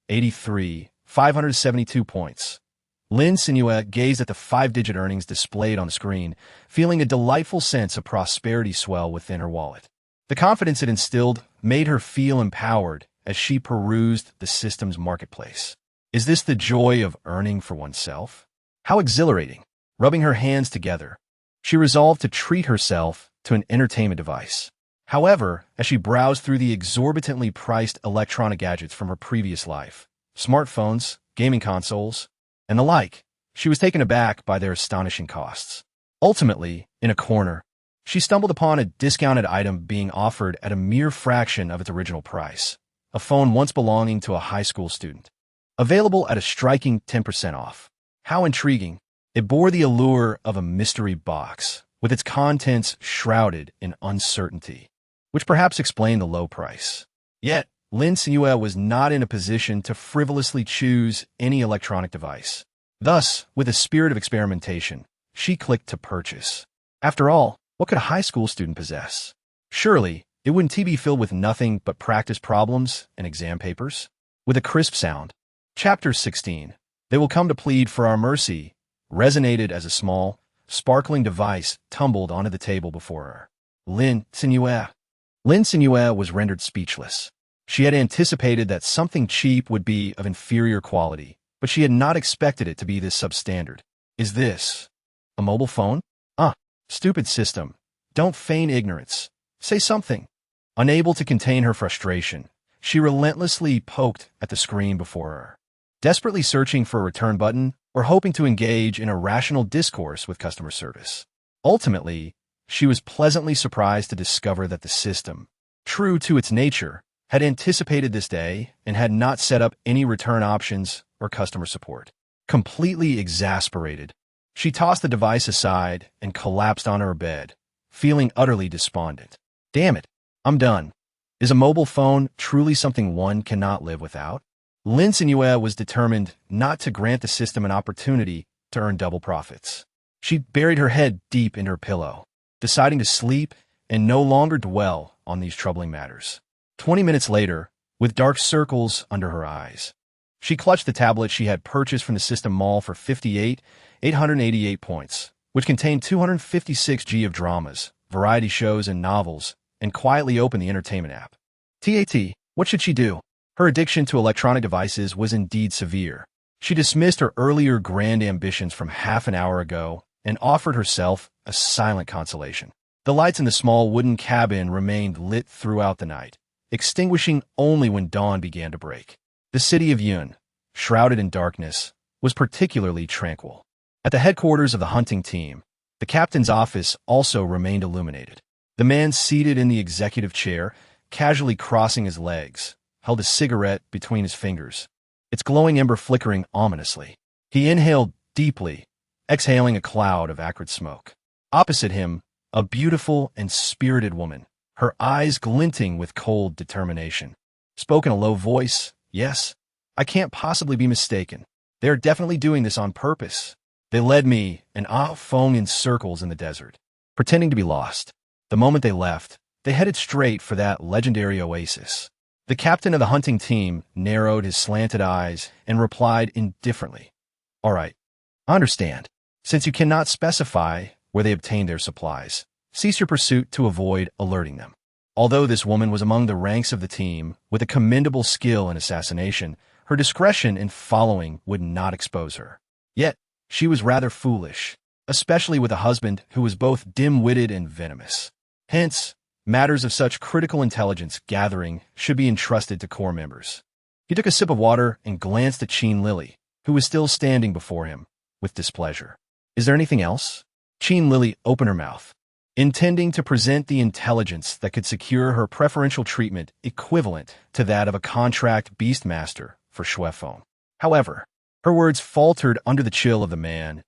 83, 572 points. Lin Cenyue gazed at the 5-digit earnings displayed on the screen, feeling a delightful sense of prosperity swell within her wallet. The confidence it instilled made her feel empowered as she perused the system's marketplace. Is this the joy of earning for oneself? How exhilarating! Rubbing her hands together, she resolved to treat herself to an entertainment device. However, as she browsed through the exorbitantly priced electronic gadgets from her previous life, smartphones, gaming consoles, and the like, she was taken aback by their astonishing costs. Ultimately, in a corner, she stumbled upon a discounted item being offered at a mere fraction of its original price, a phone once belonging to a high school student, available at a striking 10% off. How intriguing! It bore the allure of a mystery box, with its contents shrouded in uncertainty, which perhaps explained the low price. Yet, Lin Cenyue was not in a position to frivolously choose any electronic device. Thus, with a spirit of experimentation, she clicked to purchase. After all, what could a high school student possess? Surely, it wouldn't be filled with nothing but practice problems and exam papers? With a crisp sound, Chapter 16, "They will come to plead for our mercy," resonated as a small, sparkling device tumbled onto the table before her. Lin Cenyue. Lin Cenyue was rendered speechless. She had anticipated that something cheap would be of inferior quality, but she had not expected it to be this substandard. Is this a mobile phone? Stupid system. Don't feign ignorance. Say something. Unable to contain her frustration, she relentlessly poked at the screen before her, desperately searching for a return button or hoping to engage in a rational discourse with customer service. Ultimately, she was pleasantly surprised to discover that the system, true to its nature, had anticipated this day and had not set up any return options or customer support. Completely exasperated, she tossed the device aside and collapsed on her bed, feeling utterly despondent. Damn it, I'm done. Is a mobile phone truly something one cannot live without? Lin Cenyue was determined not to grant the system an opportunity to earn double profits. She buried her head deep into her pillow, deciding to sleep and no longer dwell on these troubling matters. 20 minutes later, with dark circles under her eyes, she clutched the tablet she had purchased from the system mall for 58,888 points, which contained 256 GB of dramas, variety shows, and novels and quietly opened the entertainment app. What should she do? Her addiction to electronic devices was indeed severe. She dismissed her earlier grand ambitions from half an hour ago and offered herself a silent consolation. The lights in the small wooden cabin remained lit throughout the night, extinguishing only when dawn began to break. The city of Yearning, shrouded in darkness, was particularly tranquil. At the headquarters of the hunting team, the captain's office also remained illuminated. The man seated in the executive chair, casually crossing his legs, held a cigarette between his fingers, its glowing ember flickering ominously. He inhaled deeply, exhaling a cloud of acrid smoke. Opposite him, a beautiful and spirited woman, her eyes glinting with cold determination, spoke in a low voice. "Yes, I can't possibly be mistaken. They are definitely doing this on purpose. They led me and Fong in circles in the desert, pretending to be lost. The moment they left, they headed straight for that legendary oasis." The captain of the hunting team narrowed his slanted eyes and replied indifferently. "All right, I understand. Since you cannot specify where they obtained their supplies, cease your pursuit to avoid alerting them." Although this woman was among the ranks of the team with a commendable skill in assassination, her discretion in following would not expose her. Yet, she was rather foolish, especially with a husband who was both dim-witted and venomous. Hence, matters of such critical intelligence gathering should be entrusted to core members. He took a sip of water and glanced at Qin Lily, who was still standing before him, with displeasure. "Is there anything else?" Qin Lily opened her mouth, intending to present the intelligence that could secure her preferential treatment equivalent to that of a contract beastmaster for Shuefeng. However, her words faltered under the chill of the man's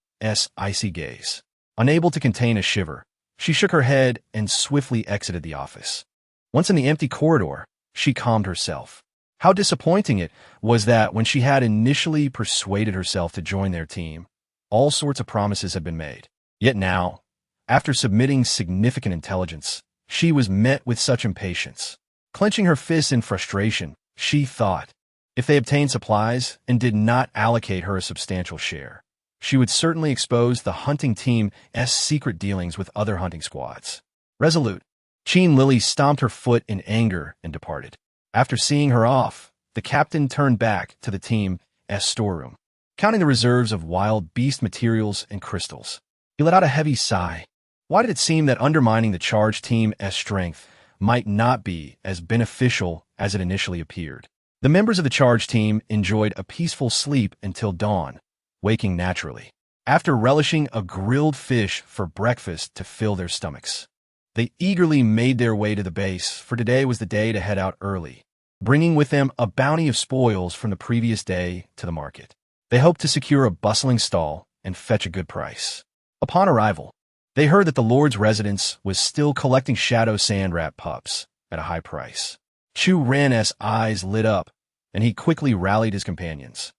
icy gaze. Unable to contain a shiver, she shook her head and swiftly exited the office. Once in the empty corridor, she calmed herself. How disappointing it was that when she had initially persuaded herself to join their team, all sorts of promises had been made. Yet now, after submitting significant intelligence, she was met with such impatience. Clenching her fists in frustration, she thought, if they obtained supplies and did not allocate her a substantial share, she would certainly expose the hunting team's secret dealings with other hunting squads. Resolute, Qin Lily stomped her foot in anger and departed. After seeing her off, the captain turned back to the team's storeroom, counting the reserves of wild beast materials and crystals. He let out a heavy sigh. Why did it seem that undermining the charge team's strength might not be as beneficial as it initially appeared? The members of the charge team enjoyed a peaceful sleep until dawn, waking naturally, after relishing a grilled fish for breakfast to fill their stomachs. They eagerly made their way to the base, for today was the day to head out early, bringing with them a bounty of spoils from the previous day to the market. They hoped to secure a bustling stall and fetch a good price. Upon arrival, they heard that the Lord's residence was still collecting shadow sand rat pups at a high price. Chu Ran's eyes lit up, and he quickly rallied his companions,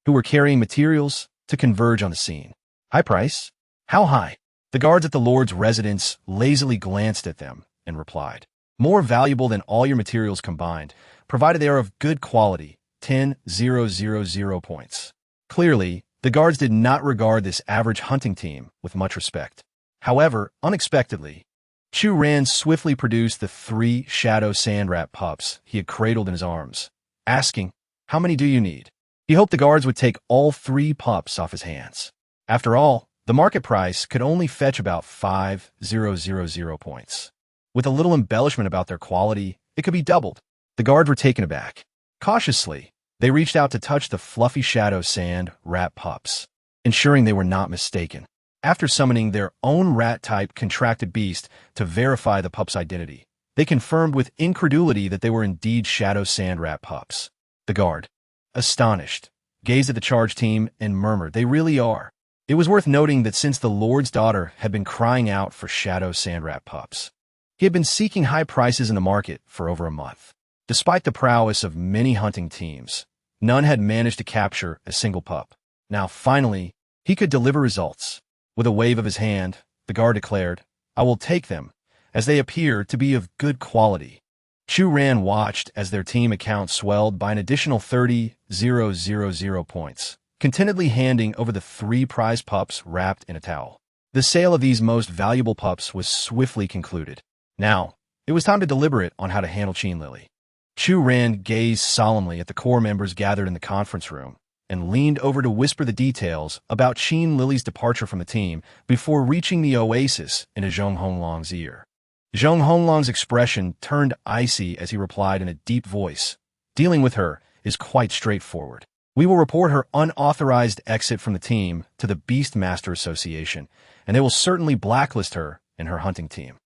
who were carrying materials, to converge on the scene. "High price? How high?" The guards at the Lord's residence lazily glanced at them and replied, "More valuable than all your materials combined, provided they are of good quality, 10,000 points." Clearly, the guards did not regard this average hunting team with much respect. However, unexpectedly, Chu Ran swiftly produced the 3 shadow sand rat pups he had cradled in his arms, asking, "How many do you need?" He hoped the guards would take all 3 pups off his hands. After all, the market price could only fetch about 5,000 points. With a little embellishment about their quality, it could be doubled. The guards were taken aback. Cautiously, they reached out to touch the fluffy shadow sand rat pups, ensuring they were not mistaken. After summoning their own rat-type contracted beast to verify the pup's identity, they confirmed with incredulity that they were indeed shadow sand rat pups. The guard, astonished, gazed at the charge team and murmured, "They really are." It was worth noting that since the Lord's daughter had been crying out for shadow sand rat pups, he had been seeking high prices in the market for over a month. Despite the prowess of many hunting teams, none had managed to capture a single pup. Now, finally, he could deliver results. With a wave of his hand, the guard declared, "I will take them, as they appear to be of good quality." Chu Ran watched as their team account swelled by an additional 30,000 points, contentedly handing over the 3 prize pups wrapped in a towel. The sale of these most valuable pups was swiftly concluded. Now, It was time to deliberate on how to handle Qin Lily. Chu Ran gazed solemnly at the core members gathered in the conference room and leaned over to whisper the details about Qin Lily's departure from the team before reaching the oasis in Zhong Honglong's ear. Zhong Honglong's expression turned icy as he replied in a deep voice, "Dealing with her is quite straightforward. We will report her unauthorized exit from the team to the Beastmaster Association, and they will certainly blacklist her and her hunting team.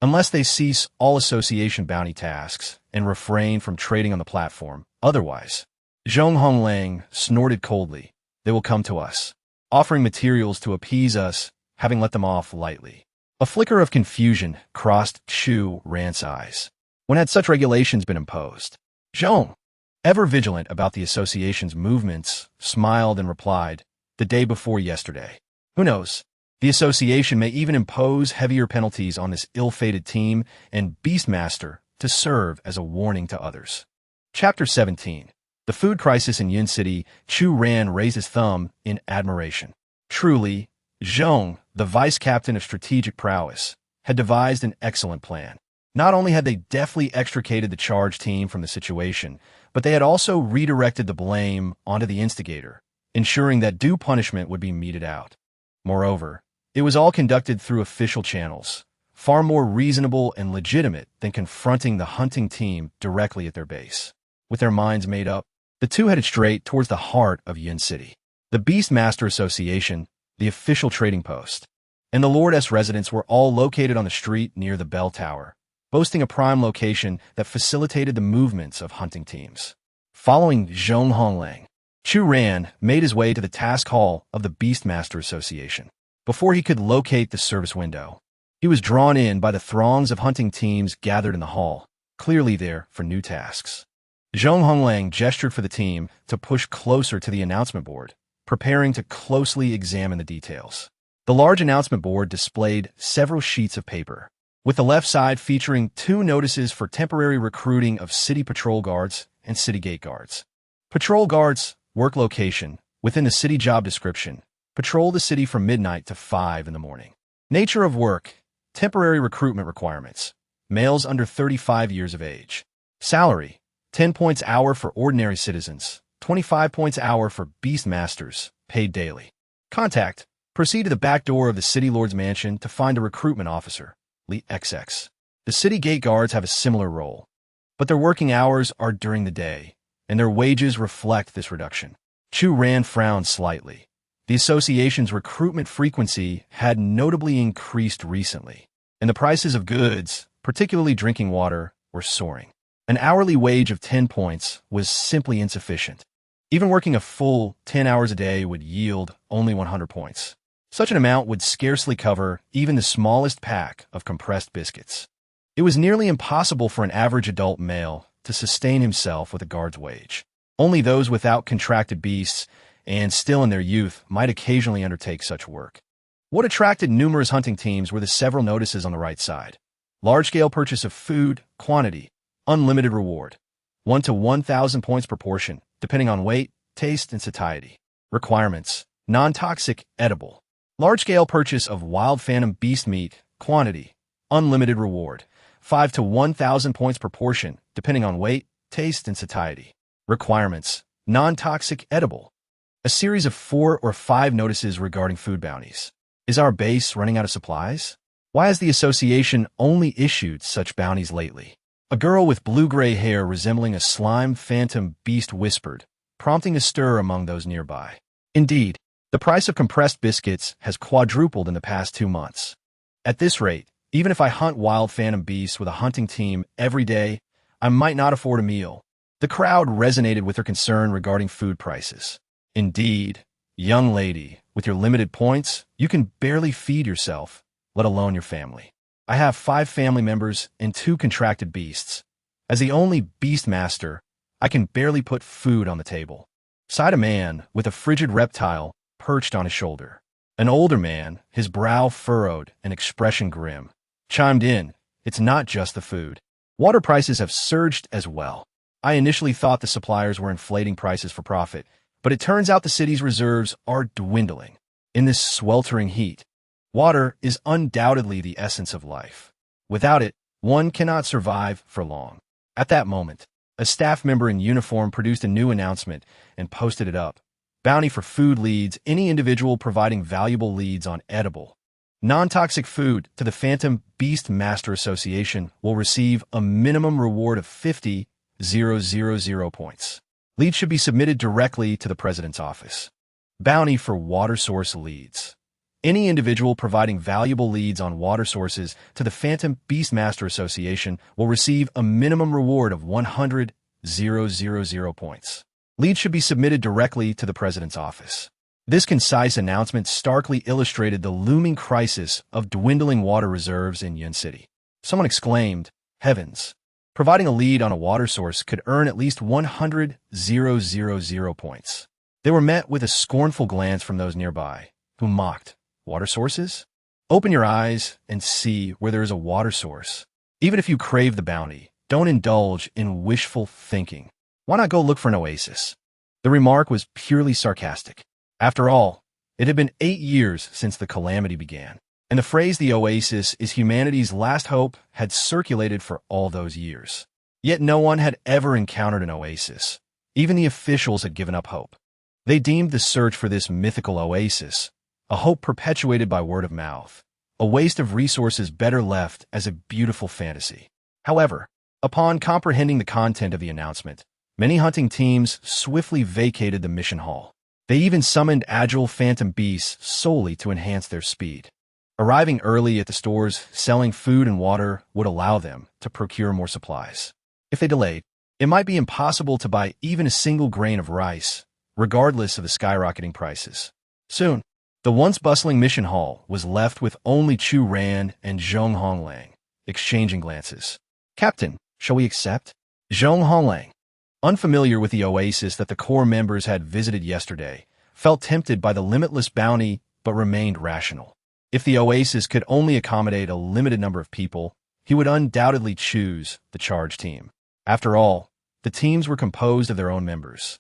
Unless they cease all association bounty tasks and refrain from trading on the platform, otherwise." Zhong Honglang snorted coldly. "They will come to us, offering materials to appease us, having let them off lightly." A flicker of confusion crossed Chu Ran's eyes. When had such regulations been imposed? Zhong, ever vigilant about the association's movements, smiled and replied, "The day before yesterday. Who knows? The association may even impose heavier penalties on this ill-fated team and Beastmaster to serve as a warning to others." Chapter 17. The food crisis in Yin City. Chu Ran raised his thumb in admiration. Truly, Zhong, the vice captain of strategic prowess, had devised an excellent plan. Not only had they deftly extricated the charge team from the situation, but they had also redirected the blame onto the instigator, ensuring that due punishment would be meted out. Moreover, it was all conducted through official channels, far more reasonable and legitimate than confronting the hunting team directly at their base. With their minds made up, the two headed straight towards the heart of Yin City. The Beastmaster Association, the official trading post, and the Lordess residence were all located on the street near the bell tower, boasting a prime location that facilitated the movements of hunting teams. Following Zhong Honglang, Chu Ran made his way to the task hall of the Beastmaster Association. Before he could locate the service window, he was drawn in by the throngs of hunting teams gathered in the hall, clearly there for new tasks. Zhong Honglang gestured for the team to push closer to the announcement board, preparing to closely examine the details. The large announcement board displayed several sheets of paper, with the left side featuring 2 notices for temporary recruiting of city patrol guards and city gate guards. Patrol guards, work location, within the city job description, patrol the city from midnight to 5 in the morning. Nature of work, temporary recruitment requirements, males under 35 years of age. Salary, 10 points hour for ordinary citizens, 25 points hour for Beastmasters, paid daily. Contact, proceed to the back door of the City Lord's mansion to find a recruitment officer, Li XX. The city gate guards have a similar role, but their working hours are during the day, and their wages reflect this reduction. Chu Ran frowned slightly. The association's recruitment frequency had notably increased recently, and the prices of goods, particularly drinking water, were soaring. An hourly wage of 10 points was simply insufficient. Even working a full 10 hours a day would yield only 100 points. Such an amount would scarcely cover even the smallest pack of compressed biscuits. It was nearly impossible for an average adult male to sustain himself with a guard's wage. Only those without contracted beasts and still in their youth might occasionally undertake such work. What attracted numerous hunting teams were the several notices on the right side. Large-scale purchase of food, quantity, unlimited reward, 1 to 1,000 points per portion, depending on weight, taste, and satiety. Requirements, non-toxic, edible. Large-scale purchase of wild phantom beast meat, quantity, unlimited reward, 5 to 1,000 points per portion, depending on weight, taste, and satiety. Requirements, non-toxic, edible. A series of 4 or 5 notices regarding food bounties. Is our base running out of supplies? Why has the association only issued such bounties lately? A girl with blue-gray hair resembling a slime phantom beast whispered, prompting a stir among those nearby. Indeed, the price of compressed biscuits has quadrupled in the past 2 months. At this rate, even if I hunt wild phantom beasts with a hunting team every day, I might not afford a meal. The crowd resonated with her concern regarding food prices. Indeed, young lady, with your limited points, you can barely feed yourself, let alone your family. I have 5 family members and 2 contracted beasts. As the only Beastmaster, I can barely put food on the table. Sighed a man with a frigid reptile perched on his shoulder. An older man, his brow furrowed and expression grim, chimed in, "It's not just the food. Water prices have surged as well. I initially thought the suppliers were inflating prices for profit, but it turns out the city's reserves are dwindling. In this sweltering heat, water is undoubtedly the essence of life. Without it, One cannot survive for long. At that moment, a staff member in uniform produced a new announcement and posted it up. Bounty for food leads. Any individual providing valuable leads on edible, non-toxic food to the Phantom Beast Master Association will receive a minimum reward of 50,000 points. Leads should be submitted directly to the President's office. Bounty for water source leads. Any individual providing valuable leads on water sources to the Phantom Beastmaster Association will receive a minimum reward of 100,000 points. Leads should be submitted directly to the President's office. This concise announcement starkly illustrated the looming crisis of dwindling water reserves in Yun City. Someone exclaimed, "Heavens! Providing a lead on a water source could earn at least 100,000 points." They were met with a scornful glance from those nearby, who mocked, "Water sources? Open your eyes and see where there is a water source. Even if you crave the bounty, don't indulge in wishful thinking. Why not go look for an oasis?" The remark was purely sarcastic. After all, it had been 8 years since the calamity began, and the phrase "the oasis is humanity's last hope" had circulated for all those years. Yet no one had ever encountered an oasis. Even the officials had given up hope. They deemed the search for this mythical oasis a hope perpetuated by word of mouth, a waste of resources better left as a beautiful fantasy. However, upon comprehending the content of the announcement, many hunting teams swiftly vacated the mission hall. They even summoned agile phantom beasts solely to enhance their speed. Arriving early at the stores selling food and water would allow them to procure more supplies. If they delayed, it might be impossible to buy even a single grain of rice, regardless of the skyrocketing prices. Soon, the once bustling mission hall was left with only Chu Ran and Zhong Honglang, exchanging glances. "Captain, shall we accept?" Zhong Honglang, unfamiliar with the oasis that the core members had visited yesterday, felt tempted by the limitless bounty but remained rational. If the oasis could only accommodate a limited number of people, he would undoubtedly choose the charge team. After all, the teams were composed of their own members.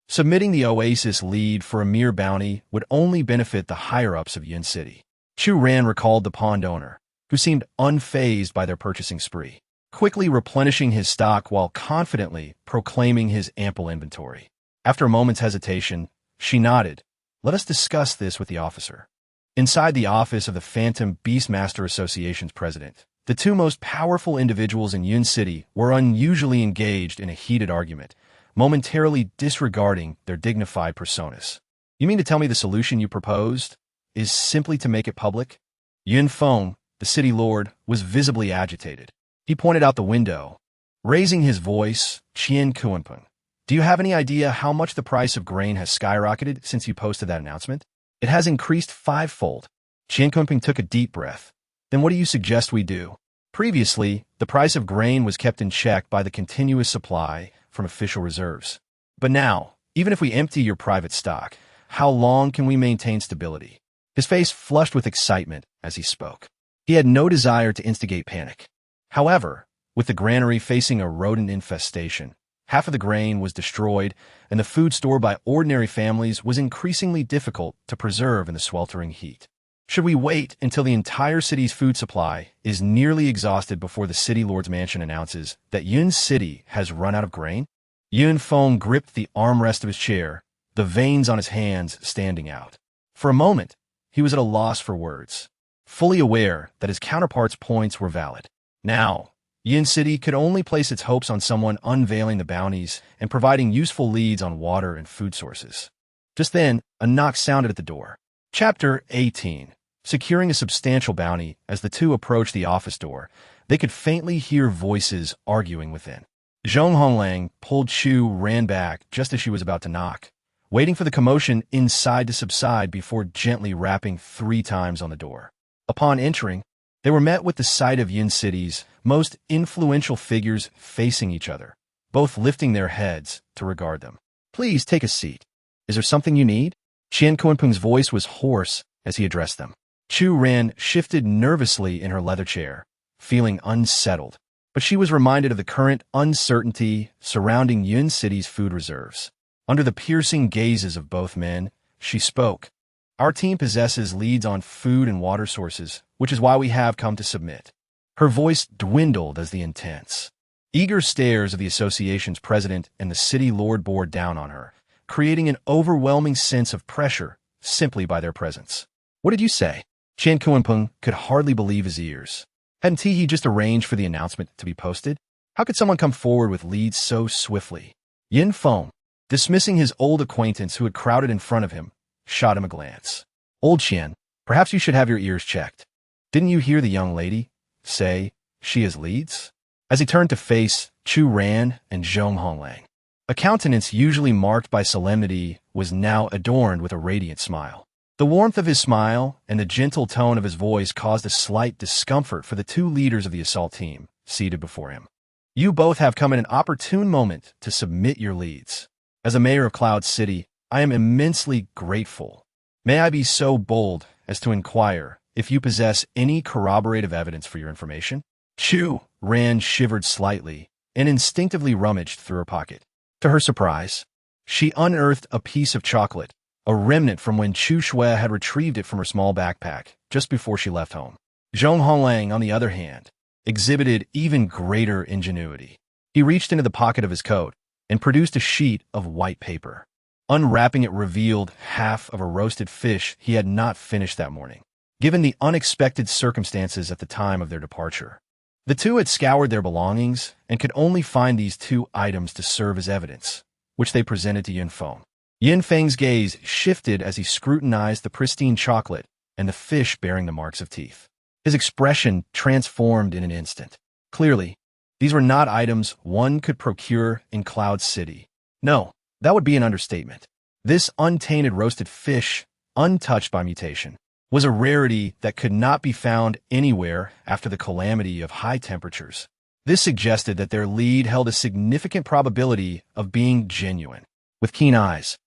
Submitting the oasis lead for a mere bounty would only benefit the higher-ups of Yun City. Chu Ran recalled the pond owner, who seemed unfazed by their purchasing spree, quickly replenishing his stock while confidently proclaiming his ample inventory. After a moment's hesitation, she nodded, "Let us discuss this with the officer." Inside the office of the Phantom Beastmaster Association's president, the two most powerful individuals in Yun City were unusually engaged in a heated argument, momentarily disregarding their dignified personas. "You mean to tell me the solution you proposed is simply to make it public?" Yun Feng, the city lord, was visibly agitated. He pointed out the window. Raising his voice, "Qian Kuanpeng, do you have any idea how much the price of grain has skyrocketed since you posted that announcement?" "It has increased 5-fold. Qian Kuanpeng took a deep breath. "Then what do you suggest we do?" Previously, the price of grain was kept in check by the continuous supply from official reserves. But now, even if we empty your private stock, how long can we maintain stability? His face flushed with excitement as he spoke. He had no desire to instigate panic. However, with the granary facing a rodent infestation, half of the grain was destroyed, and the food stored by ordinary families was increasingly difficult to preserve in the sweltering heat. Should we wait until the entire city's food supply is nearly exhausted before the city lord's mansion announces that Yun City has run out of grain? Yun Feng gripped the armrest of his chair, the veins on his hands standing out. For a moment, he was at a loss for words, fully aware that his counterpart's points were valid. Now, Yun City could only place its hopes on someone unveiling the bounties and providing useful leads on water and food sources. Just then, a knock sounded at the door. Chapter 18. Securing a substantial bounty. As the two approached the office door, they could faintly hear voices arguing within. Zhong Honglang pulled Chu Ran back just as she was about to knock, waiting for the commotion inside to subside before gently rapping 3 times on the door. Upon entering, they were met with the sight of Yun City's most influential figures facing each other, both lifting their heads to regard them. "Please take a seat. Is there something you need?" Qian Kuanpeng's voice was hoarse as he addressed them. Chu Ran shifted nervously in her leather chair, feeling unsettled, but she was reminded of the current uncertainty surrounding Yun City's food reserves. Under the piercing gazes of both men, she spoke. "Our team possesses leads on food and water sources, which is why we have come to submit." Her voice dwindled as the intense, eager stares of the association's president and the city lord bore down on her, creating an overwhelming sense of pressure simply by their presence. What did you say? Qian Kuanpeng could hardly believe his ears. Hadn't he just arranged for the announcement to be posted? How could someone come forward with leads so swiftly? Yin Feng, dismissing his old acquaintance who had crowded in front of him, shot him a glance. Old Qian, perhaps you should have your ears checked. Didn't you hear the young lady say she has leads? As he turned to face Chu Ran and Zhong Honglang, a countenance usually marked by solemnity was now adorned with a radiant smile. The warmth of his smile and the gentle tone of his voice caused a slight discomfort for the two leaders of the assault team seated before him. You both have come at an opportune moment to submit your leads. As a mayor of Cloud City, I am immensely grateful. May I be so bold as to inquire if you possess any corroborative evidence for your information? Chu Ran shivered slightly and instinctively rummaged through her pocket. To her surprise, she unearthed a piece of chocolate, a remnant from when Chu Shui had retrieved it from her small backpack just before she left home. Zhong Honglang, on the other hand, exhibited even greater ingenuity. He reached into the pocket of his coat and produced a sheet of white paper. Unwrapping it revealed half of a roasted fish he had not finished that morning, given the unexpected circumstances at the time of their departure. The two had scoured their belongings and could only find these two items to serve as evidence, which they presented to Yin Feng. Yin Feng's gaze shifted as he scrutinized the pristine chocolate and the fish bearing the marks of teeth. His expression transformed in an instant. Clearly, these were not items one could procure in Cloud City. No, that would be an understatement. This untainted roasted fish, untouched by mutation, was a rarity that could not be found anywhere after the calamity of high temperatures. This suggested that their lead held a significant probability of being genuine. With keen eyes,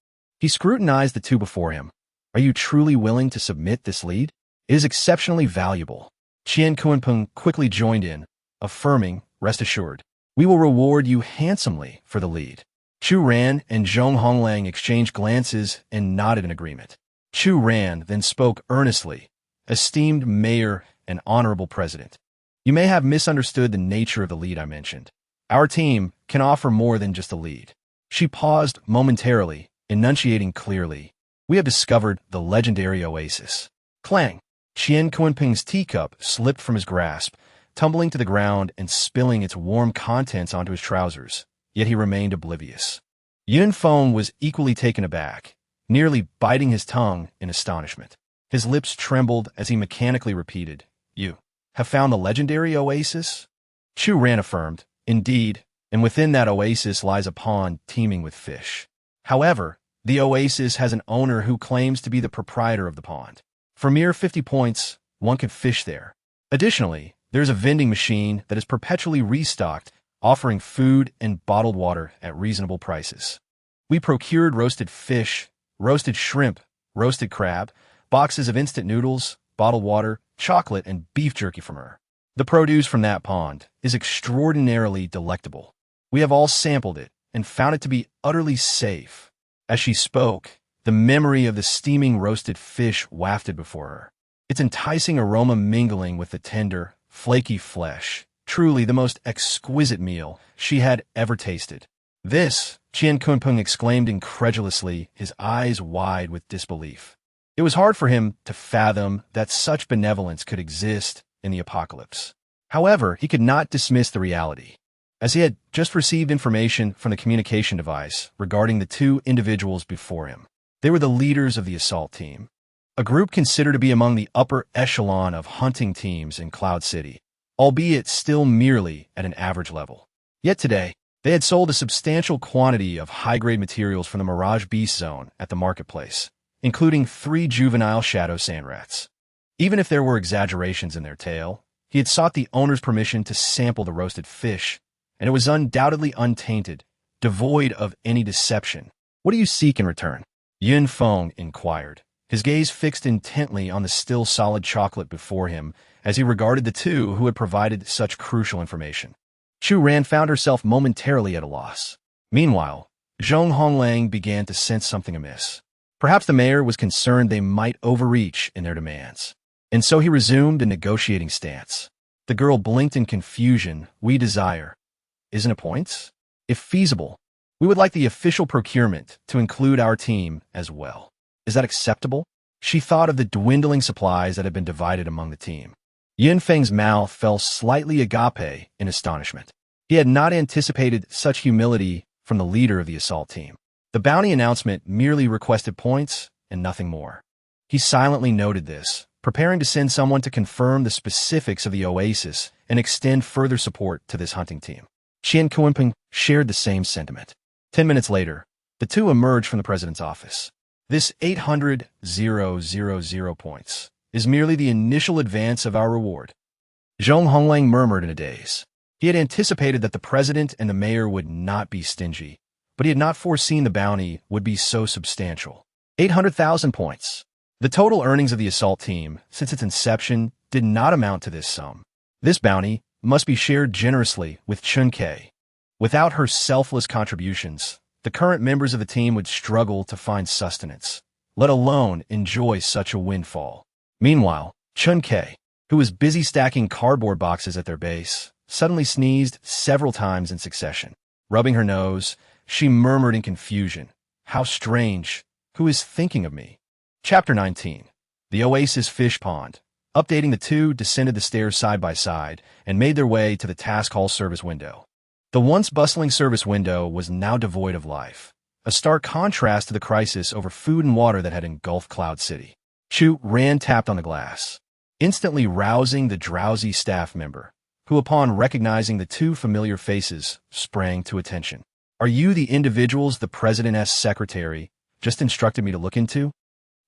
he scrutinized the two before him. Are you truly willing to submit this lead? It is exceptionally valuable. Qian Kuanpeng quickly joined in, affirming, rest assured, we will reward you handsomely for the lead. Chu Ran and Zhong Honglang exchanged glances and nodded in agreement. Chu Ran then spoke earnestly, esteemed mayor and honorable president. You may have misunderstood the nature of the lead I mentioned. Our team can offer more than just a lead. She paused momentarily, enunciating clearly. We have discovered the legendary oasis. Clang! Qian Kuanping's teacup slipped from his grasp, tumbling to the ground and spilling its warm contents onto his trousers, yet he remained oblivious. Yin Feng was equally taken aback, nearly biting his tongue in astonishment. His lips trembled as he mechanically repeated, You have found the legendary oasis? Chu Ran affirmed, Indeed, and within that oasis lies a pond teeming with fish. However, the oasis has an owner who claims to be the proprietor of the pond. For mere 50 points, one could fish there. Additionally, there's a vending machine that is perpetually restocked, offering food and bottled water at reasonable prices. We procured roasted fish, roasted shrimp, roasted crab, boxes of instant noodles, bottled water, chocolate, and beef jerky from her. The produce from that pond is extraordinarily delectable. We have all sampled it and found it to be utterly safe. As she spoke, the memory of the steaming roasted fish wafted before her, its enticing aroma mingling with the tender, flaky flesh, truly the most exquisite meal she had ever tasted. This, Qian Kunpeng exclaimed incredulously, his eyes wide with disbelief. It was hard for him to fathom that such benevolence could exist in the apocalypse. However, he could not dismiss the reality, as he had just received information from the communication device regarding the two individuals before him. They were the leaders of the assault team, a group considered to be among the upper echelon of hunting teams in Cloud City, albeit still merely at an average level. Yet today, they had sold a substantial quantity of high-grade materials from the Mirage Beast Zone at the marketplace, including 3 juvenile shadow sand rats. Even if there were exaggerations in their tale, he had sought the owner's permission to sample the roasted fish, and it was undoubtedly untainted, devoid of any deception. What do you seek in return? Yin Feng inquired, his gaze fixed intently on the still solid chocolate before him as he regarded the two who had provided such crucial information. Chu Ran found herself momentarily at a loss. Meanwhile, Zhong Honglang began to sense something amiss. Perhaps the mayor was concerned they might overreach in their demands, and so he resumed a negotiating stance. The girl blinked in confusion. We desire. Isn't it points? If feasible, we would like the official procurement to include our team as well. Is that acceptable? She thought of the dwindling supplies that had been divided among the team. Yinfeng's mouth fell slightly agape in astonishment. He had not anticipated such humility from the leader of the assault team. The bounty announcement merely requested points and nothing more. He silently noted this, preparing to send someone to confirm the specifics of the oasis and extend further support to this hunting team. Qian Kuanping shared the same sentiment. 10 minutes later, the two emerged from the president's office. This 800,000 points is merely the initial advance of our reward. Zhong Honglang murmured in a daze. He had anticipated that the president and the mayor would not be stingy, but he had not foreseen the bounty would be so substantial. 800,000 points. The total earnings of the assault team, since its inception, did not amount to this sum. This bounty must be shared generously with Chun Ke. Without her selfless contributions, the current members of the team would struggle to find sustenance, let alone enjoy such a windfall. Meanwhile, Chun Ke, who was busy stacking cardboard boxes at their base, suddenly sneezed several times in succession. Rubbing her nose, she murmured in confusion, "How strange! Who is thinking of me?" Chapter 19. The Oasis Fish Pond. Updating, the two descended the stairs side by side and made their way to the task hall service window. The once bustling service window was now devoid of life, a stark contrast to the crisis over food and water that had engulfed Cloud City. Chu Ran tapped on the glass, instantly rousing the drowsy staff member, who upon recognizing the two familiar faces, sprang to attention. "Are you the individuals the president's secretary just instructed me to look into?"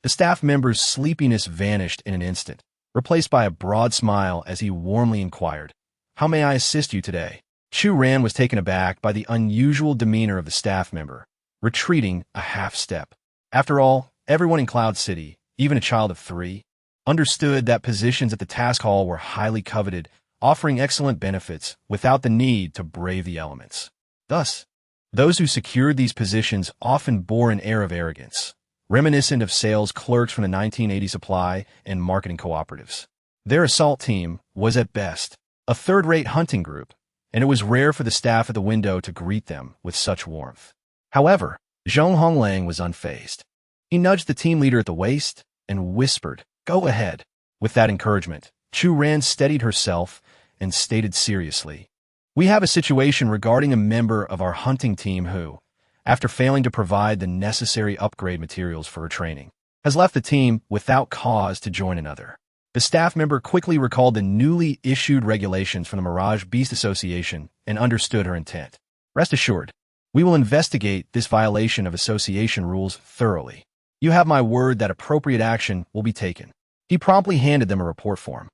The staff member's sleepiness vanished in an instant, replaced by a broad smile as he warmly inquired, "How may I assist you today?" Chu Ran was taken aback by the unusual demeanor of the staff member, retreating a half step. After all, everyone in Cloud City, even a child of 3, understood that positions at the task hall were highly coveted, offering excellent benefits without the need to brave the elements. Thus, those who secured these positions often bore an air of arrogance, reminiscent of sales clerks from the 1980 supply and marketing cooperatives. Their assault team was at best a third-rate hunting group, and it was rare for the staff at the window to greet them with such warmth. However, Zhong Honglang was unfazed. He nudged the team leader at the waist and whispered, "Go ahead." With that encouragement, Chu Ran steadied herself and stated seriously, "We have a situation regarding a member of our hunting team who, after failing to provide the necessary upgrade materials for her training, has left the team without cause to join another." The staff member quickly recalled the newly issued regulations from the Mirage Beast Association and understood her intent. "Rest assured, we will investigate this violation of association rules thoroughly. You have my word that appropriate action will be taken." He promptly handed them a report form.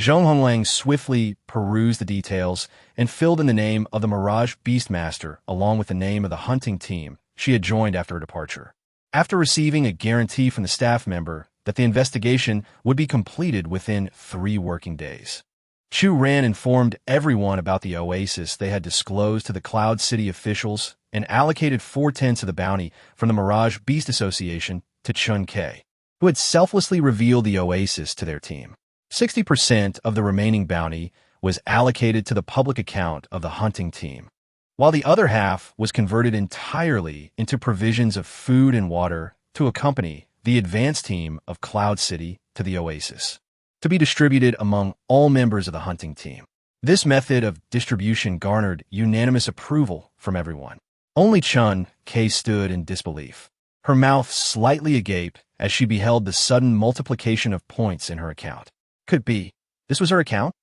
Zhong Honglang swiftly perused the details and filled in the name of the Mirage Beastmaster along with the name of the hunting team she had joined after her departure. After receiving a guarantee from the staff member that the investigation would be completed within 3 working days, Chu Ran informed everyone about the oasis they had disclosed to the Cloud City officials and allocated 4/10 of the bounty from the Mirage Beast Association to Chun Ke, who had selflessly revealed the oasis to their team. 60% of the remaining bounty was allocated to the public account of the hunting team, while the other half was converted entirely into provisions of food and water to accompany the advance team of Cloud City to the oasis, to be distributed among all members of the hunting team. This method of distribution garnered unanimous approval from everyone. Only Chun Ke stood in disbelief, her mouth slightly agape as she beheld the sudden multiplication of points in her account. Could be, this was her account?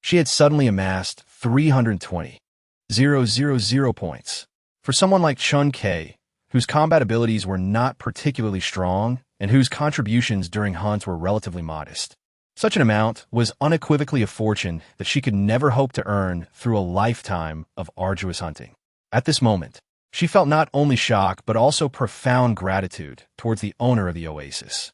She had suddenly amassed 320,000 points. For someone like Chun Ke, whose combat abilities were not particularly strong and whose contributions during hunts were relatively modest, such an amount was unequivocally a fortune that she could never hope to earn through a lifetime of arduous hunting. At this moment, she felt not only shock but also profound gratitude towards the owner of the oasis.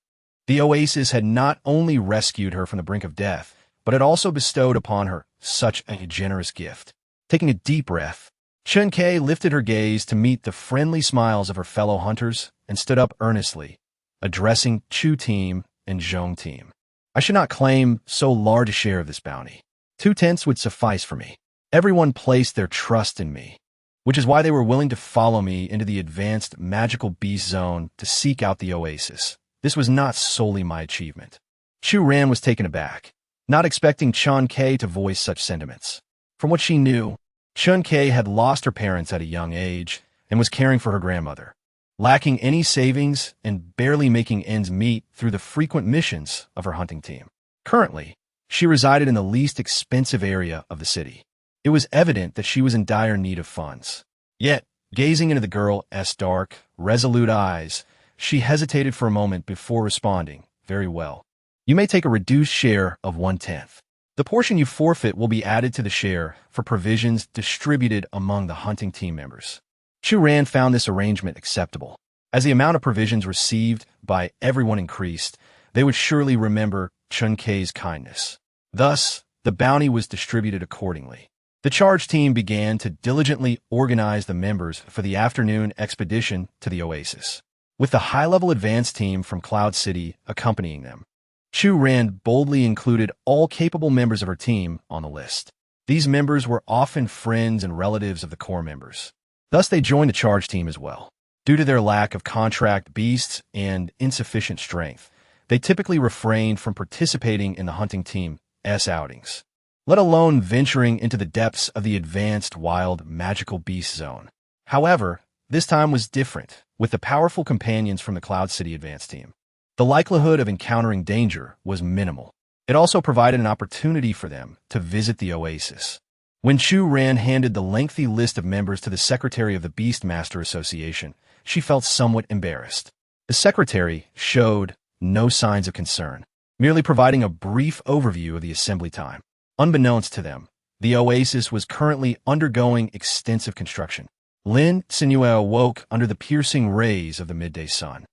The oasis had not only rescued her from the brink of death, but had also bestowed upon her such a generous gift. Taking a deep breath, Chun Ke lifted her gaze to meet the friendly smiles of her fellow hunters and stood up earnestly, addressing Chu team and Zhong team. "I should not claim so large a share of this bounty. 2/10 would suffice for me. Everyone placed their trust in me, which is why they were willing to follow me into the advanced magical beast zone to seek out the oasis. This was not solely my achievement. Chu Ran was taken aback, not expecting Chun Kei to voice such sentiments. From what she knew, Chun Kei had lost her parents at a young age and was caring for her grandmother, lacking any savings and barely making ends meet through the frequent missions of her hunting team. Currently, she resided in the least expensive area of the city. It was evident that she was in dire need of funds. Yet, gazing into the girl's dark, resolute eyes, she hesitated for a moment before responding, "Very well. You may take a reduced share of 1/10. The portion you forfeit will be added to the share for provisions distributed among the hunting team members." Chu Ran found this arrangement acceptable. As the amount of provisions received by everyone increased, they would surely remember Chun Kei's kindness. Thus, the bounty was distributed accordingly. The charge team began to diligently organize the members for the afternoon expedition to the oasis, with the high-level advance team from Cloud City accompanying them. Chu Ran boldly included all capable members of her team on the list. These members were often friends and relatives of the core members. Thus, they joined the charge team as well. Due to their lack of contract beasts and insufficient strength, they typically refrained from participating in the hunting team's outings, let alone venturing into the depths of the advanced wild magical beast zone. However, this time was different, with the powerful companions from the Cloud City advance team. The likelihood of encountering danger was minimal. It also provided an opportunity for them to visit the oasis. When Chu Ran handed the lengthy list of members to the secretary of the Beastmaster Association, she felt somewhat embarrassed. The secretary showed no signs of concern, merely providing a brief overview of the assembly time. Unbeknownst to them, the oasis was currently undergoing extensive construction. Lin Cenyue awoke under the piercing rays of the midday sun.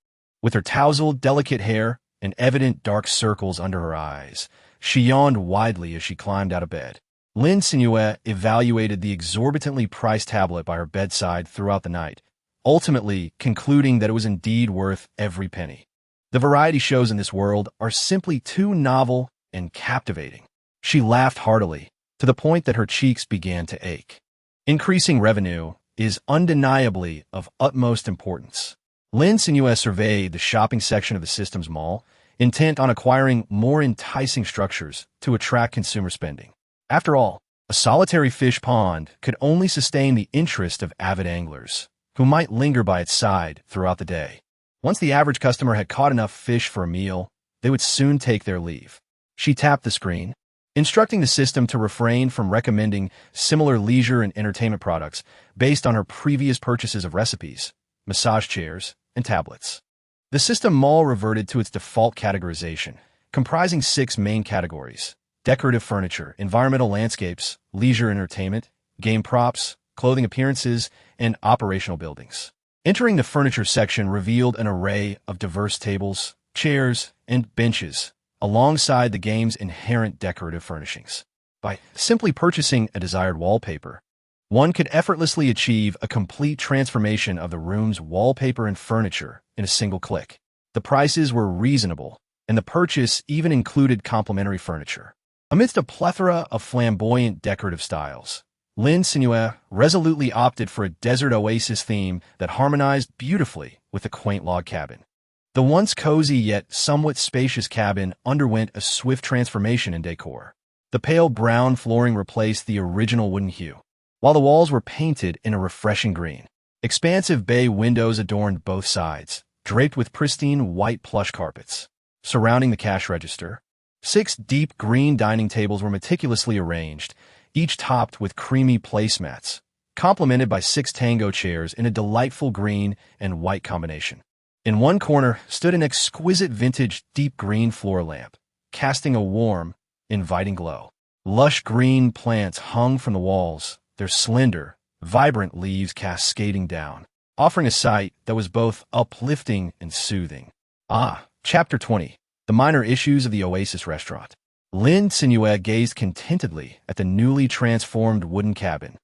With her tousled, delicate hair and evident dark circles under her eyes, she yawned widely as she climbed out of bed. Lin Cenyue evaluated the exorbitantly priced tablet by her bedside throughout the night, ultimately concluding that it was indeed worth every penny. The variety shows in this world are simply too novel and captivating. She laughed heartily, to the point that her cheeks began to ache. Increasing revenue is undeniably of utmost importance. Lin Cenyue surveyed the shopping section of the system's mall, intent on acquiring more enticing structures to attract consumer spending. After all, a solitary fish pond could only sustain the interest of avid anglers, who might linger by its side throughout the day. Once the average customer had caught enough fish for a meal, they would soon take their leave. She tapped the screen, instructing the system to refrain from recommending similar leisure and entertainment products based on her previous purchases of recipes, massage chairs, and tablets. The system mall reverted to its default categorization, comprising 6 main categories: decorative furniture, environmental landscapes, leisure entertainment, game props, clothing appearances, and operational buildings. Entering the furniture section revealed an array of diverse tables, chairs, and benches, alongside the game's inherent decorative furnishings. By simply purchasing a desired wallpaper, one could effortlessly achieve a complete transformation of the room's wallpaper and furniture in a single click. The prices were reasonable, and the purchase even included complimentary furniture. Amidst a plethora of flamboyant decorative styles, Lin Cenyue resolutely opted for a desert oasis theme that harmonized beautifully with the quaint log cabin. The once cozy yet somewhat spacious cabin underwent a swift transformation in decor. The pale brown flooring replaced the original wooden hue, while the walls were painted in a refreshing green. Expansive bay windows adorned both sides, draped with pristine white plush carpets. Surrounding the cash register, 6 deep green dining tables were meticulously arranged, each topped with creamy placemats, complemented by 6 tango chairs in a delightful green and white combination. In one corner stood an exquisite vintage deep green floor lamp, casting a warm, inviting glow. Lush green plants hung from the walls, their slender, vibrant leaves cascading down, offering a sight that was both uplifting and soothing. Chapter 20. The Minor Issues of the Oasis Restaurant. Lin Cenyue gazed contentedly at the newly transformed wooden cabin,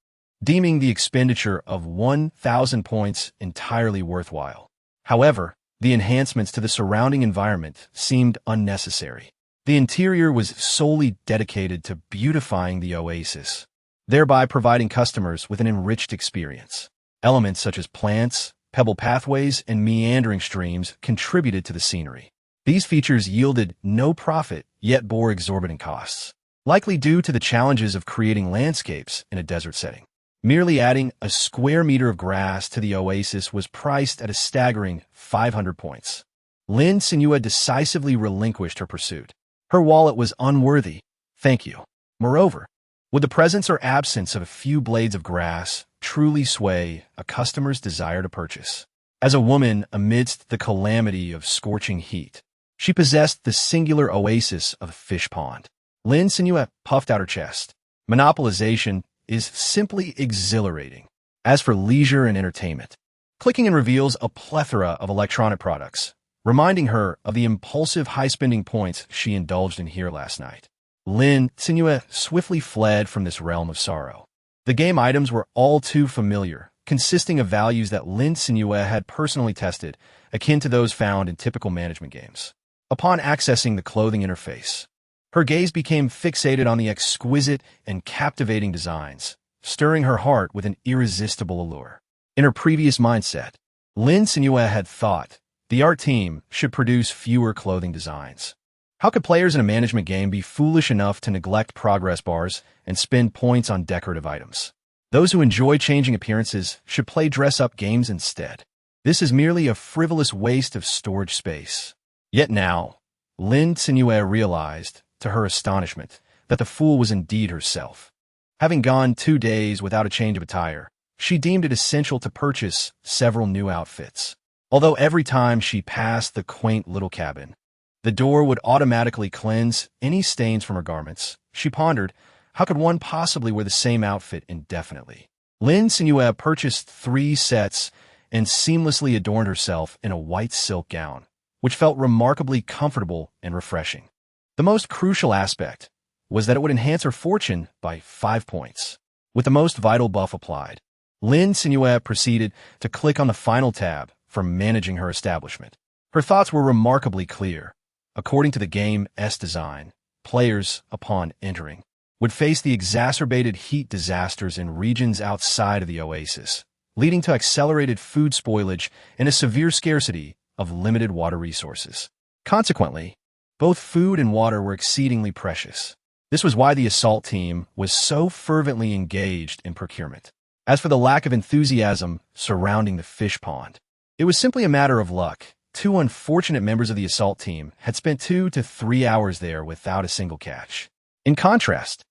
deeming the expenditure of 1,000 points entirely worthwhile. However, the enhancements to the surrounding environment seemed unnecessary. The interior was solely dedicated to beautifying the oasis, thereby providing customers with an enriched experience. Elements such as plants, pebble pathways, and meandering streams contributed to the scenery. These features yielded no profit, yet bore exorbitant costs, likely due to the challenges of creating landscapes in a desert setting. Merely adding a square meter of grass to the oasis was priced at a staggering 500 points. Lin Cenyue decisively relinquished her pursuit. Her wallet was unworthy. Thank you. Moreover, would the presence or absence of a few blades of grass truly sway a customer's desire to purchase? As a woman amidst the calamity of scorching heat, she possessed the singular oasis of a fish pond. Lin Cenyue puffed out her chest. Monopolization is simply exhilarating. As for leisure and entertainment, clicking in reveals a plethora of electronic products, reminding her of the impulsive high-spending points she indulged in here last night. Lin Cenyue swiftly fled from this realm of sorrow. The game items were all too familiar, consisting of values that Lin Cenyue had personally tested, akin to those found in typical management games. Upon accessing the clothing interface, her gaze became fixated on the exquisite and captivating designs, stirring her heart with an irresistible allure. In her previous mindset, Lin Cenyue had thought the art team should produce fewer clothing designs. How could players in a management game be foolish enough to neglect progress bars and spend points on decorative items? Those who enjoy changing appearances should play dress-up games instead. This is merely a frivolous waste of storage space. Yet now, Lin Cenyue realized, to her astonishment, that the fool was indeed herself. Having gone 2 days without a change of attire, she deemed it essential to purchase several new outfits. Although every time she passed the quaint little cabin, the door would automatically cleanse any stains from her garments, she pondered, how could one possibly wear the same outfit indefinitely? Lin Cenyue purchased 3 sets and seamlessly adorned herself in a white silk gown, which felt remarkably comfortable and refreshing. The most crucial aspect was that it would enhance her fortune by 5 points. With the most vital buff applied, Lin Cenyue proceeded to click on the final tab for managing her establishment. Her thoughts were remarkably clear. According to the game's design, players, upon entering, would face the exacerbated heat disasters in regions outside of the oasis, leading to accelerated food spoilage and a severe scarcity of limited water resources. Consequently, both food and water were exceedingly precious. This was why the assault team was so fervently engaged in procurement. As for the lack of enthusiasm surrounding the fish pond, it was simply a matter of luck. 2 unfortunate members of the assault team had spent 2 to 3 hours there without a single catch. In contrast,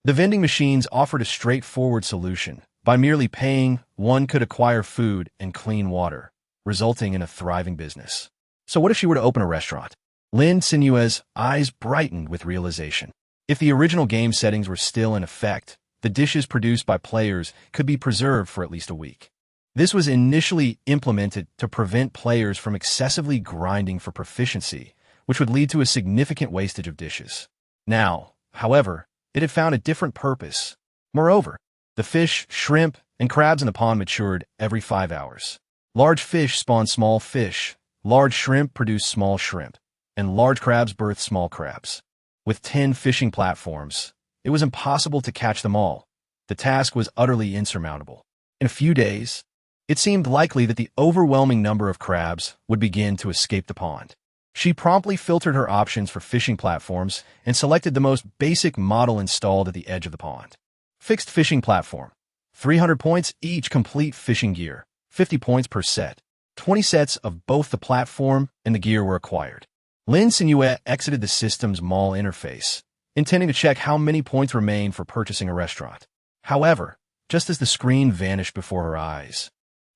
the vending machines offered a straightforward solution. By merely paying, one could acquire food and clean water, resulting in a thriving business. So what if she were to open a restaurant? Lin Cenyue's eyes brightened with realization. If the original game settings were still in effect, the dishes produced by players could be preserved for at least a week. This was initially implemented to prevent players from excessively grinding for proficiency, which would lead to a significant wastage of dishes. Now, however, it had found a different purpose. Moreover, the fish, shrimp, and crabs in the pond matured every 5 hours. Large fish spawned small fish, large shrimp produced small shrimp, and large crabs birthed small crabs. With 10 fishing platforms, it was impossible to catch them all. The task was utterly insurmountable. In a few days, it seemed likely that the overwhelming number of crabs would begin to escape the pond. She promptly filtered her options for fishing platforms and selected the most basic model installed at the edge of the pond. Fixed fishing platform. 300 points each complete fishing gear. 50 points per set. 20 sets of both the platform and the gear were acquired. Lin Cenyue exited the system's mall interface, intending to check how many points remained for purchasing a restaurant. However, just as the screen vanished before her eyes,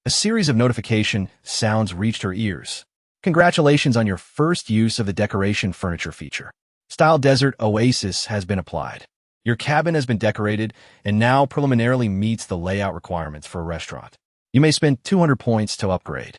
a series of notification sounds reached her ears. Congratulations on your first use of the decoration furniture feature. Style Desert Oasis has been applied. Your cabin has been decorated and now preliminarily meets the layout requirements for a restaurant. You may spend 200 points to upgrade.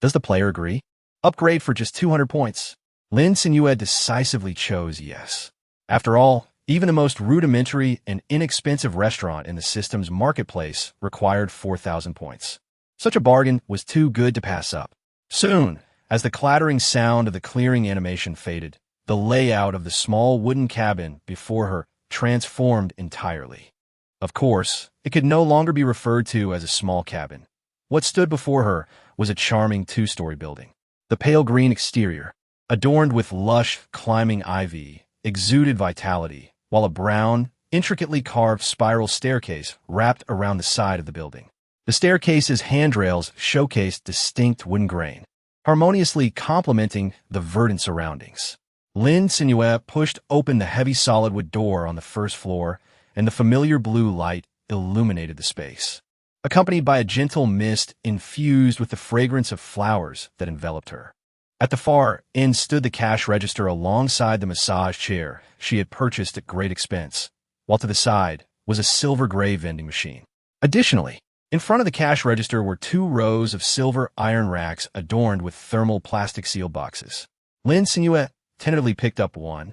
Does the player agree? Upgrade for just 200 points. Lin Cenyue decisively chose yes. After all, even the most rudimentary and inexpensive restaurant in the system's marketplace required 4,000 points. Such a bargain was too good to pass up. Soon, as the clattering sound of the clearing animation faded, The layout of the small wooden cabin before her transformed entirely. Of course, it could no longer be referred to as a small cabin. What stood before her was a charming two-story building. The pale green exterior, adorned with lush, climbing ivy, exuded vitality, while a brown, intricately carved spiral staircase wrapped around the side of the building. The staircase's handrails showcased distinct wooden grain, harmoniously complementing the verdant surroundings. Lin Cenyue pushed open the heavy solid wood door on the first floor, and the familiar blue light illuminated the space, accompanied by a gentle mist infused with the fragrance of flowers that enveloped her. At the far end stood the cash register alongside the massage chair she had purchased at great expense, while to the side was a silver-gray vending machine. Additionally, in front of the cash register were 2 rows of silver iron racks adorned with thermal plastic seal boxes. Lin Cenyue tentatively picked up one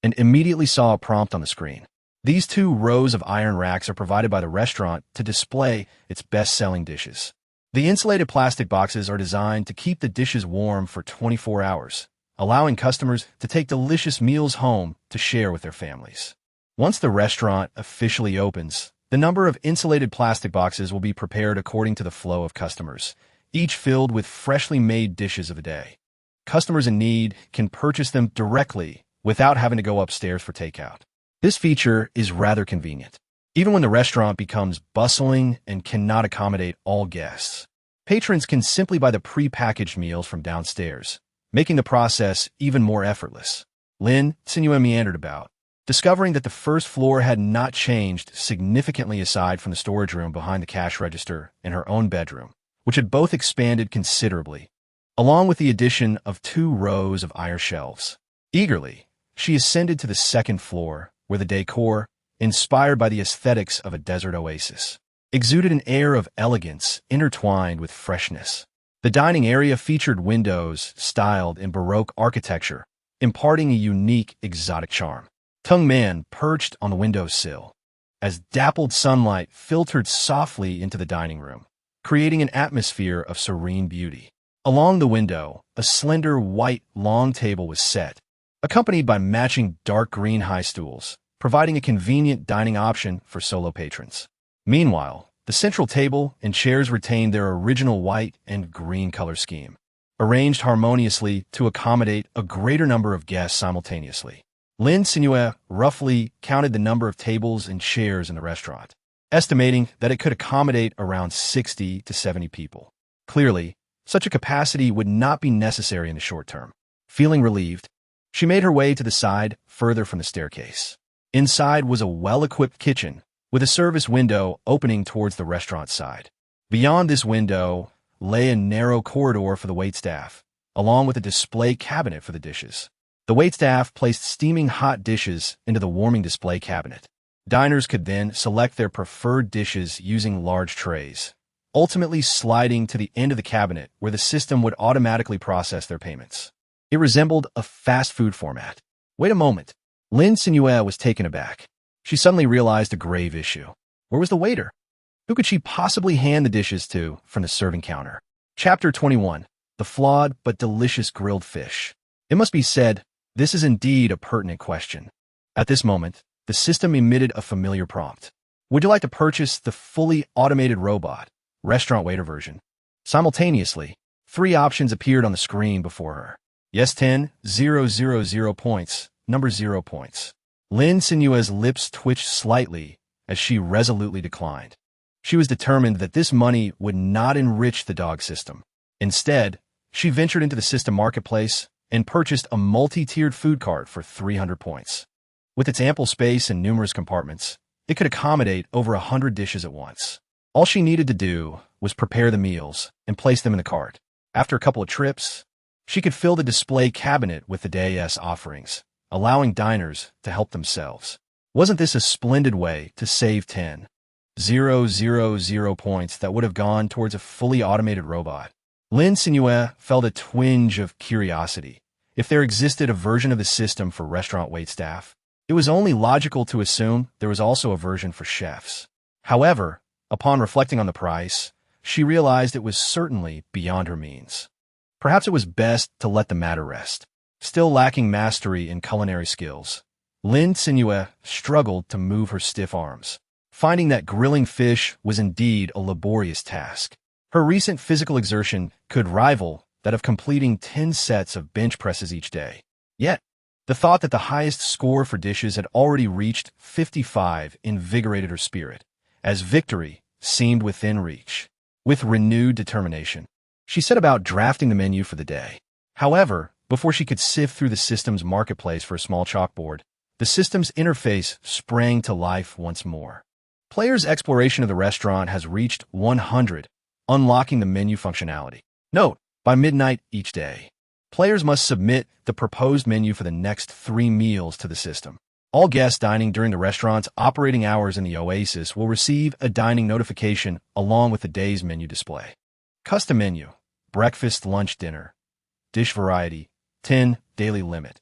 and immediately saw a prompt on the screen. These 2 rows of iron racks are provided by the restaurant to display its best-selling dishes. The insulated plastic boxes are designed to keep the dishes warm for 24 hours, allowing customers to take delicious meals home to share with their families. Once the restaurant officially opens, the number of insulated plastic boxes will be prepared according to the flow of customers, each filled with freshly made dishes of the day. Customers in need can purchase them directly without having to go upstairs for takeout. This feature is rather convenient, even when the restaurant becomes bustling and cannot accommodate all guests. Patrons can simply buy the pre-packaged meals from downstairs, making the process even more effortless. Lin Cenyue meandered about, discovering that the first floor had not changed significantly aside from the storage room behind the cash register and her own bedroom, which had both expanded considerably, along with the addition of 2 rows of iron shelves. Eagerly, she ascended to the second floor, where the decor, inspired by the aesthetics of a desert oasis, exuded an air of elegance intertwined with freshness. The dining area featured windows styled in Baroque architecture, imparting a unique, exotic charm. Tung Man perched on the windowsill, as dappled sunlight filtered softly into the dining room, creating an atmosphere of serene beauty. Along the window, a slender white long table was set, accompanied by matching dark green high stools, providing a convenient dining option for solo patrons. Meanwhile, the central table and chairs retained their original white and green color scheme, arranged harmoniously to accommodate a greater number of guests simultaneously. Lin Cenyue roughly counted the number of tables and chairs in the restaurant, estimating that it could accommodate around 60 to 70 people. Clearly, such a capacity would not be necessary in the short term. Feeling relieved, she made her way to the side further from the staircase. Inside was a well-equipped kitchen, with a service window opening towards the restaurant side. Beyond this window lay a narrow corridor for the waitstaff, along with a display cabinet for the dishes. The waitstaff placed steaming hot dishes into the warming display cabinet. Diners could then select their preferred dishes using large trays, ultimately sliding to the end of the cabinet where the system would automatically process their payments. It resembled a fast food format. Wait a moment. Lin Cenyue was taken aback. She suddenly realized a grave issue. Where was the waiter? Who could she possibly hand the dishes to from the serving counter? Chapter 21. The Flawed but Delicious Grilled Fish. It must be said, this is indeed a pertinent question. At this moment, the system emitted a familiar prompt. Would you like to purchase the fully automated robot, restaurant waiter version? Simultaneously, 3 options appeared on the screen before her. Yes 10, 000 points, number 0 points. Lin Cenyue's lips twitched slightly as she resolutely declined. She was determined that this money would not enrich the dog system. Instead, she ventured into the system marketplace and purchased a multi-tiered food cart for 300 points. With its ample space and numerous compartments, it could accommodate over 100 dishes at once. All she needed to do was prepare the meals and place them in the cart. After a couple of trips, she could fill the display cabinet with the day's offerings, allowing diners to help themselves. Wasn't this a splendid way to save 10,000 points that would have gone towards a fully automated robot? Lin Cenyue felt a twinge of curiosity. If there existed a version of the system for restaurant waitstaff, it was only logical to assume there was also a version for chefs. However, upon reflecting on the price, she realized it was certainly beyond her means. Perhaps it was best to let the matter rest. Still lacking mastery in culinary skills, Lin Cenyue struggled to move her stiff arms, finding that grilling fish was indeed a laborious task. Her recent physical exertion could rival that of completing 10 sets of bench presses each day. Yet, the thought that the highest score for dishes had already reached 55 invigorated her spirit, as victory seemed within reach. With renewed determination, she set about drafting the menu for the day. However, before she could sift through the system's marketplace for a small chalkboard, the system's interface sprang to life once more. Players' exploration of the restaurant has reached 100, unlocking the menu functionality. Note, by midnight each day, players must submit the proposed menu for the next 3 meals to the system. All guests dining during the restaurant's operating hours in the Oasis will receive a dining notification along with the day's menu display. Custom menu: breakfast, lunch, dinner. Dish variety: 10, daily limit.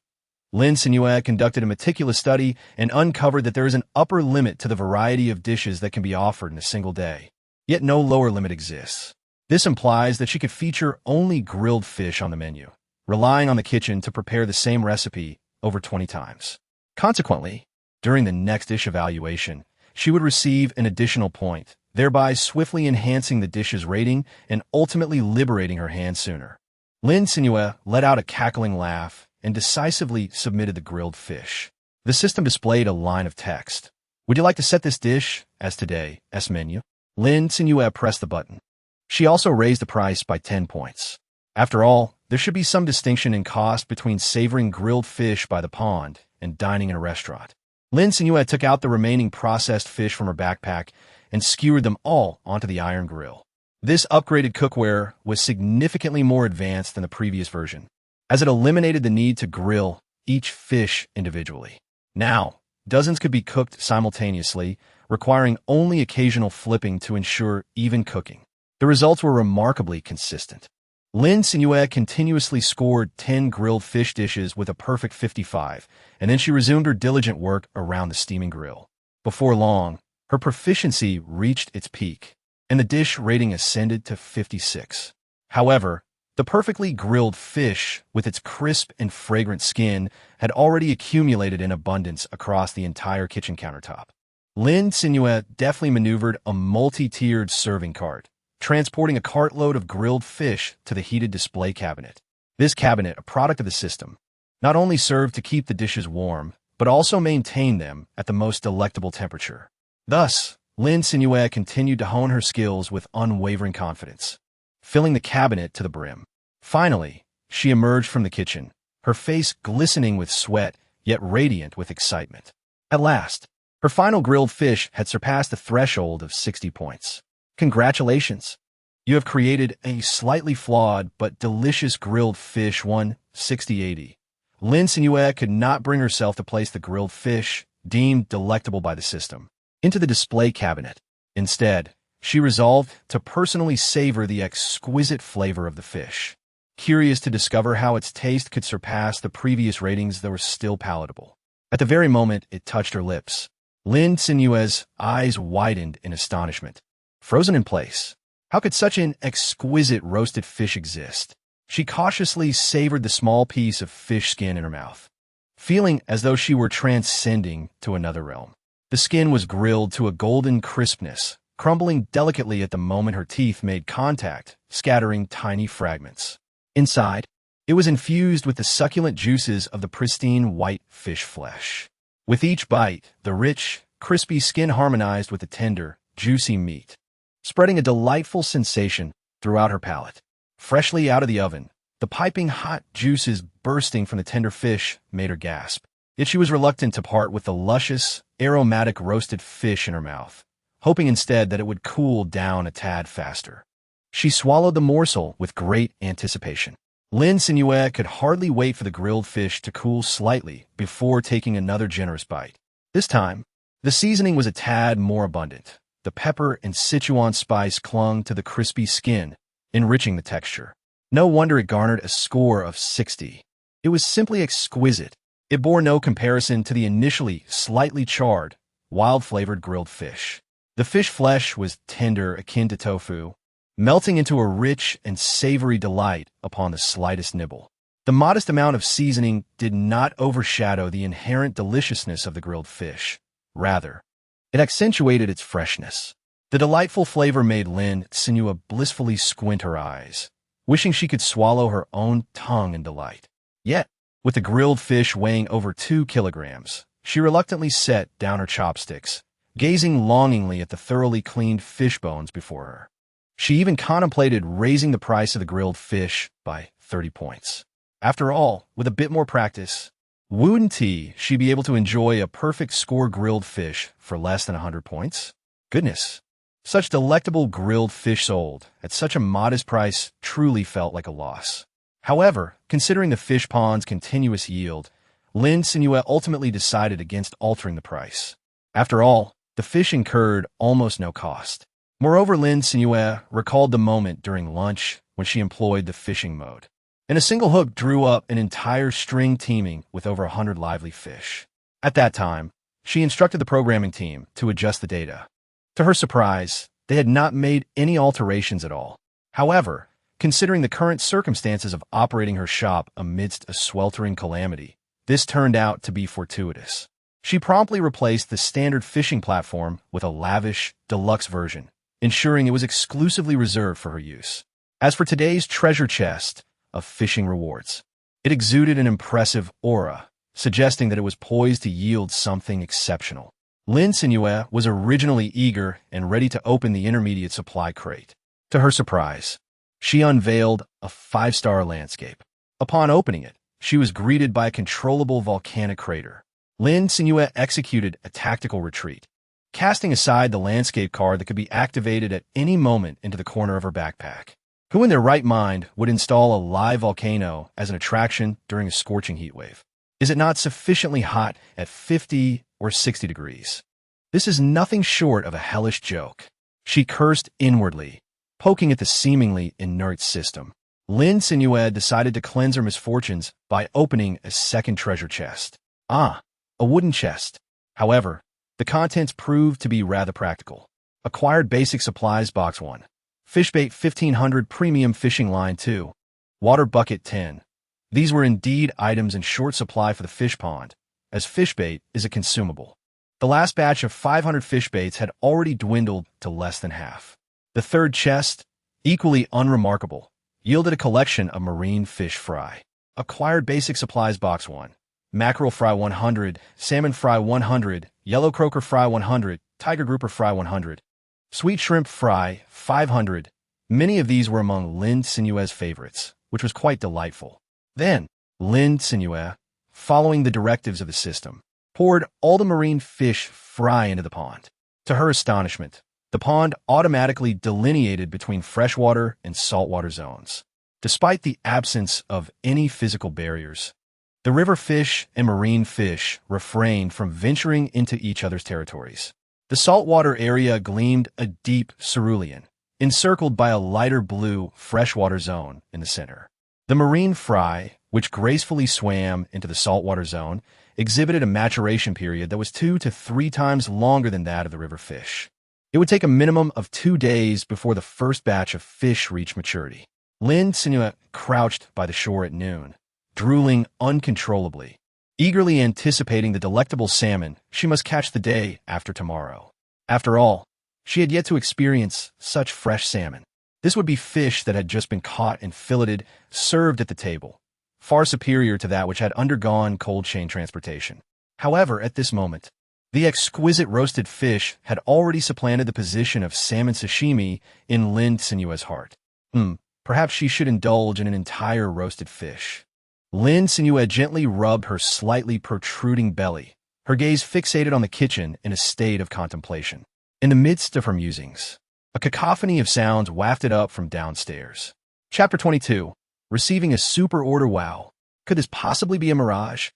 Lin Cenyue conducted a meticulous study and uncovered that there is an upper limit to the variety of dishes that can be offered in a single day. Yet no lower limit exists. This implies that she could feature only grilled fish on the menu, relying on the kitchen to prepare the same recipe over 20 times. Consequently, during the next dish evaluation, she would receive an additional point, thereby swiftly enhancing the dish's rating and ultimately liberating her hand sooner. Lin Cenyue let out a cackling laugh and decisively submitted the grilled fish. The system displayed a line of text. "Would you like to set this dish as today's menu?" Lin Cenyue pressed the button. She also raised the price by 10 points. After all, there should be some distinction in cost between savoring grilled fish by the pond and dining in a restaurant. Lin Cenyue took out the remaining processed fish from her backpack and skewered them all onto the iron grill. This upgraded cookware was significantly more advanced than the previous version, as it eliminated the need to grill each fish individually. Now, dozens could be cooked simultaneously, requiring only occasional flipping to ensure even cooking. The results were remarkably consistent. Lin Cenyue continuously scored 10 grilled fish dishes with a perfect 55, and then she resumed her diligent work around the steaming grill. Before long, her proficiency reached its peak, and the dish rating ascended to 56. However, the perfectly grilled fish, with its crisp and fragrant skin, had already accumulated in abundance across the entire kitchen countertop. Lin Cenyue deftly maneuvered a multi-tiered serving cart, transporting a cartload of grilled fish to the heated display cabinet. This cabinet, a product of the system, not only served to keep the dishes warm, but also maintain them at the most delectable temperature. Thus, Lin Cenyue continued to hone her skills with unwavering confidence, filling the cabinet to the brim. Finally, she emerged from the kitchen, her face glistening with sweat, yet radiant with excitement. At last, her final grilled fish had surpassed the threshold of 60 points. Congratulations! You have created a slightly flawed but delicious grilled fish 16080. Lin Cenyue could not bring herself to place the grilled fish, deemed delectable by the system, into the display cabinet. Instead, she resolved to personally savor the exquisite flavor of the fish. Curious to discover how its taste could surpass the previous ratings that were still palatable. At the very moment it touched her lips, Lin Cenyue's eyes widened in astonishment. Frozen in place, how could such an exquisite roasted fish exist? She cautiously savored the small piece of fish skin in her mouth, feeling as though she were transcending to another realm. The skin was grilled to a golden crispness, crumbling delicately at the moment her teeth made contact, scattering tiny fragments. Inside, it was infused with the succulent juices of the pristine white fish flesh. With each bite, the rich, crispy skin harmonized with the tender, juicy meat, spreading a delightful sensation throughout her palate. Freshly out of the oven, the piping hot juices bursting from the tender fish made her gasp. Yet she was reluctant to part with the luscious, aromatic roasted fish in her mouth, hoping instead that it would cool down a tad faster. She swallowed the morsel with great anticipation. Lin Cenyue could hardly wait for the grilled fish to cool slightly before taking another generous bite. This time, the seasoning was a tad more abundant. The pepper and Sichuan spice clung to the crispy skin, enriching the texture. No wonder it garnered a score of 60. It was simply exquisite. It bore no comparison to the initially slightly charred, wild-flavored grilled fish. The fish flesh was tender, akin to tofu, melting into a rich and savory delight upon the slightest nibble. The modest amount of seasoning did not overshadow the inherent deliciousness of the grilled fish. Rather, it accentuated its freshness. The delightful flavor made Lin Cenyue blissfully squint her eyes, wishing she could swallow her own tongue in delight. Yet, with the grilled fish weighing over 2 kilograms, she reluctantly set down her chopsticks, gazing longingly at the thoroughly cleaned fish bones before her. She even contemplated raising the price of the grilled fish by 30 points. After all, with a bit more practice, wouldn't she be able to enjoy a perfect score grilled fish for less than 100 points? Goodness, such delectable grilled fish sold at such a modest price truly felt like a loss. However, considering the fish pond's continuous yield, Lin Cenyue ultimately decided against altering the price. After all, the fish incurred almost no cost. Moreover, Lin Cenyue recalled the moment during lunch when she employed the fishing mode, and a single hook drew up an entire string teeming with over 100 lively fish. At that time, she instructed the programming team to adjust the data. To her surprise, they had not made any alterations at all. However, considering the current circumstances of operating her shop amidst a sweltering calamity, this turned out to be fortuitous. She promptly replaced the standard fishing platform with a lavish, deluxe version, ensuring it was exclusively reserved for her use. As for today's treasure chest of fishing rewards, it exuded an impressive aura, suggesting that it was poised to yield something exceptional. Lin Cenyue was originally eager and ready to open the intermediate supply crate. To her surprise, she unveiled a 5-star landscape. Upon opening it, she was greeted by a controllable volcanic crater. Lin Cenyue executed a tactical retreat, casting aside the landscape card that could be activated at any moment into the corner of her backpack. Who in their right mind would install a live volcano as an attraction during a scorching heatwave? Is it not sufficiently hot at 50 or 60 degrees? This is nothing short of a hellish joke. She cursed inwardly, poking at the seemingly inert system. Lin Cenyue decided to cleanse her misfortunes by opening a second treasure chest. A wooden chest. However, the contents proved to be rather practical. Acquired basic supplies box 1. Fishbait 1500 premium fishing line 2. Water bucket 10. These were indeed items in short supply for the fish pond, as fishbait is a consumable. The last batch of 500 fishbaits had already dwindled to less than half. The third chest, equally unremarkable, yielded a collection of marine fish fry. Acquired basic supplies box 1. Mackerel fry 100, salmon fry 100, yellow croaker fry 100, tiger grouper fry 100, sweet shrimp fry 500. Many of these were among Lin Cenyue's favorites, which was quite delightful. Then, Lin Cenyue, following the directives of the system, poured all the marine fish fry into the pond. To her astonishment, the pond automatically delineated between freshwater and saltwater zones. Despite the absence of any physical barriers, the river fish and marine fish refrained from venturing into each other's territories. The saltwater area gleamed a deep cerulean, encircled by a lighter blue freshwater zone in the center. The marine fry, which gracefully swam into the saltwater zone, exhibited a maturation period that was 2 to 3 times longer than that of the river fish. It would take a minimum of 2 days before the first batch of fish reached maturity. Lin Cenyue crouched by the shore at noon, drooling uncontrollably, eagerly anticipating the delectable salmon she must catch the day after tomorrow. After all, she had yet to experience such fresh salmon. This would be fish that had just been caught and filleted, served at the table, far superior to that which had undergone cold chain transportation. However, at this moment, the exquisite roasted fish had already supplanted the position of salmon sashimi in Lin Cenyue's heart. Perhaps she should indulge in an entire roasted fish. Lin Cenyue gently rubbed her slightly protruding belly, her gaze fixated on the kitchen in a state of contemplation. In the midst of her musings, a cacophony of sounds wafted up from downstairs. Chapter 22. Receiving a super order. Wow. Could this possibly be a mirage?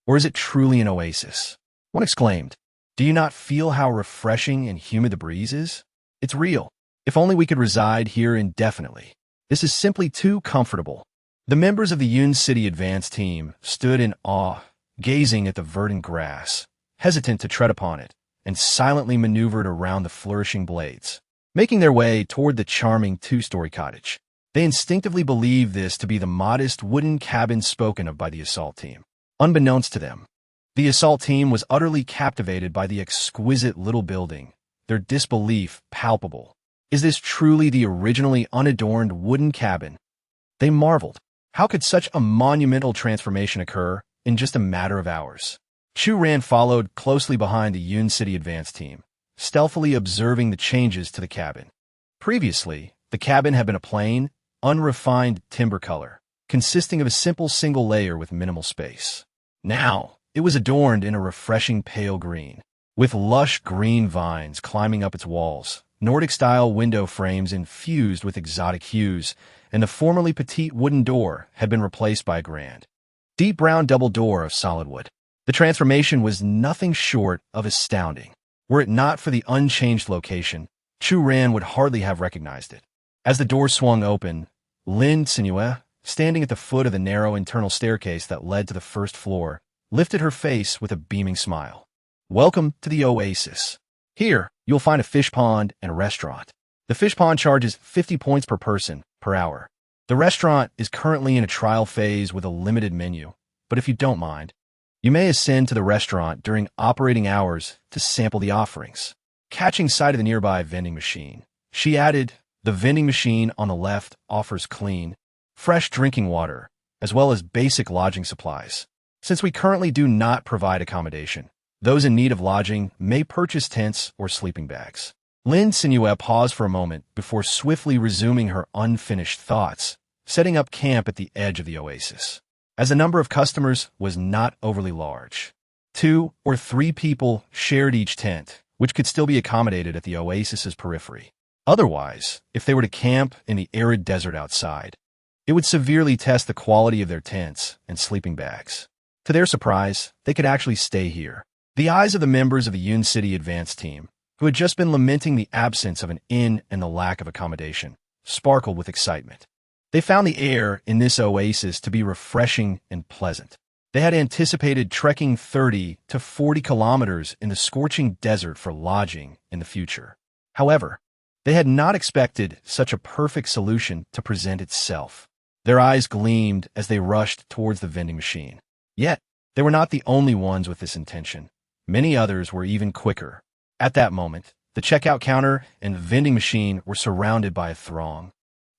Or is it truly an oasis? One exclaimed. Do you not feel how refreshing and humid the breeze is? It's real. If only we could reside here indefinitely. This is simply too comfortable. The members of the Yun City Advance team stood in awe, gazing at the verdant grass, hesitant to tread upon it, and silently maneuvered around the flourishing blades, making their way toward the charming 2-story cottage. They instinctively believed this to be the modest wooden cabin spoken of by the assault team. Unbeknownst to them, the assault team was utterly captivated by the exquisite little building, their disbelief palpable. Is this truly the originally unadorned wooden cabin? They marveled. How could such a monumental transformation occur in just a matter of hours? Chu Ran followed closely behind the Yun City advance team, stealthily observing the changes to the cabin. Previously, the cabin had been a plain, unrefined timber color, consisting of a simple single layer with minimal space. Now, it was adorned in a refreshing pale green, with lush green vines climbing up its walls, Nordic-style window frames infused with exotic hues, and the formerly petite wooden door had been replaced by a grand, deep brown double door of solid wood. The transformation was nothing short of astounding. Were it not for the unchanged location, Chu Ran would hardly have recognized it. As the door swung open, Lin Cenyue, standing at the foot of the narrow internal staircase that led to the first floor, lifted her face with a beaming smile. "Welcome to the oasis. Here, you'll find a fish pond and a restaurant. The fish pond charges 50 points per person per hour. The restaurant is currently in a trial phase with a limited menu, but if you don't mind, you may ascend to the restaurant during operating hours to sample the offerings." Catching sight of the nearby vending machine, she added, "The vending machine on the left offers clean, fresh drinking water, as well as basic lodging supplies. Since we currently do not provide accommodation, those in need of lodging may purchase tents or sleeping bags." Lin Cenyue paused for a moment before swiftly resuming her unfinished thoughts, setting up camp at the edge of the oasis. As the number of customers was not overly large, 2 or 3 people shared each tent, which could still be accommodated at the oasis's periphery. Otherwise, if they were to camp in the arid desert outside, it would severely test the quality of their tents and sleeping bags. To their surprise, they could actually stay here. The eyes of the members of the Yun City advance team, who had just been lamenting the absence of an inn and the lack of accommodation, sparkled with excitement. They found the air in this oasis to be refreshing and pleasant. They had anticipated trekking 30 to 40 kilometers in the scorching desert for lodging in the future. However, they had not expected such a perfect solution to present itself. Their eyes gleamed as they rushed towards the vending machine. Yet, they were not the only ones with this intention. Many others were even quicker. At that moment, the checkout counter and vending machine were surrounded by a throng,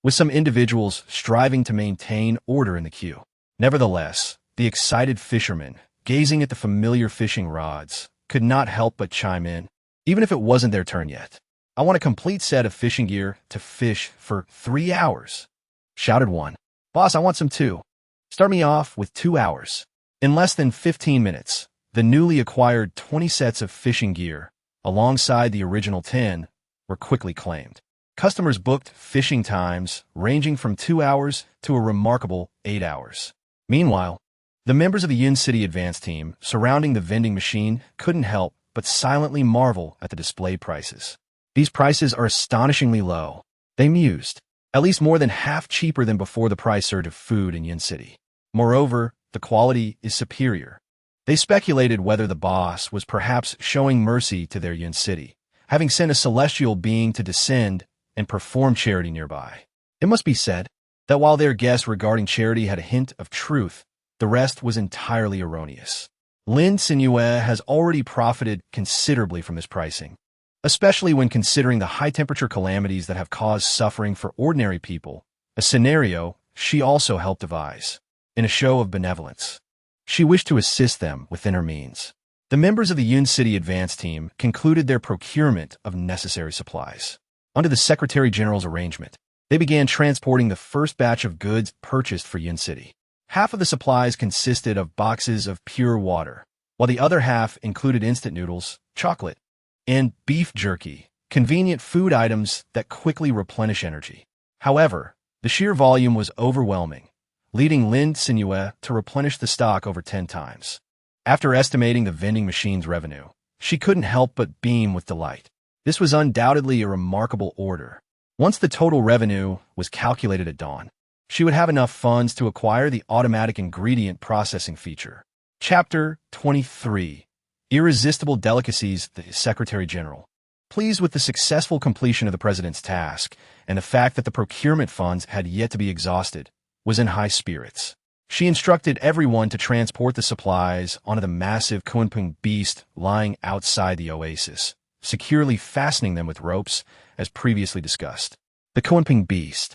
with some individuals striving to maintain order in the queue. Nevertheless, the excited fishermen, gazing at the familiar fishing rods, could not help but chime in, even if it wasn't their turn yet. "I want a complete set of fishing gear to fish for 3 hours," shouted one. "Boss, I want some too. Start me off with 2 hours." In less than 15 minutes, the newly acquired 20 sets of fishing gear, alongside the original 10, were quickly claimed. Customers booked fishing times ranging from 2 hours to a remarkable 8 hours. Meanwhile, the members of the Yun City advance team surrounding the vending machine couldn't help but silently marvel at the display prices. "These prices are astonishingly low," they mused, "at least more than half cheaper than before the price surge of food in Yun City. Moreover, the quality is superior." They speculated whether the boss was perhaps showing mercy to their Yun City, having sent a celestial being to descend and perform charity nearby. It must be said that while their guess regarding charity had a hint of truth, the rest was entirely erroneous. Lin Cenyue has already profited considerably from this pricing, especially when considering the high-temperature calamities that have caused suffering for ordinary people, a scenario she also helped devise. In a show of benevolence, she wished to assist them within her means. The members of the Yun City advance team concluded their procurement of necessary supplies. Under the Secretary General's arrangement, they began transporting the first batch of goods purchased for Yun City. Half of the supplies consisted of boxes of pure water, while the other half included instant noodles, chocolate, and beef jerky, convenient food items that quickly replenish energy. However, the sheer volume was overwhelming, leading Lin Cenyue to replenish the stock over 10 times. After estimating the vending machine's revenue, she couldn't help but beam with delight. This was undoubtedly a remarkable order. Once the total revenue was calculated at dawn, she would have enough funds to acquire the automatic ingredient processing feature. Chapter 23. Irresistible Delicacies, the Secretary General. Pleased with the successful completion of the president's task and the fact that the procurement funds had yet to be exhausted, was in high spirits. She instructed everyone to transport the supplies onto the massive Kunpeng beast lying outside the oasis, securely fastening them with ropes, as previously discussed. The Kunpeng beast,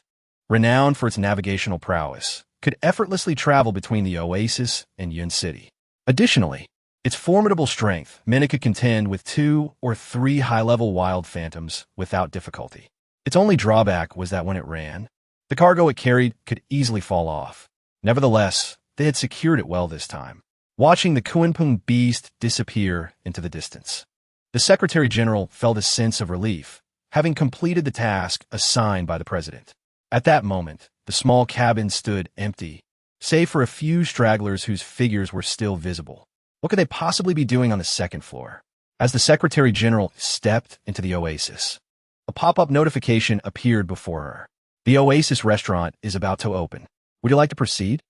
renowned for its navigational prowess, could effortlessly travel between the oasis and Yun City. Additionally, its formidable strength meant it could contend with 2 or 3 high-level wild phantoms without difficulty. Its only drawback was that when it ran, the cargo it carried could easily fall off. Nevertheless, they had secured it well this time, watching the Kunpeng beast disappear into the distance. The Secretary General felt a sense of relief, having completed the task assigned by the president. At that moment, the small cabin stood empty, save for a few stragglers whose figures were still visible. What could they possibly be doing on the second floor? As the Secretary General stepped into the oasis, a pop-up notification appeared before her. The Oasis restaurant is about to open. Would you like to proceed?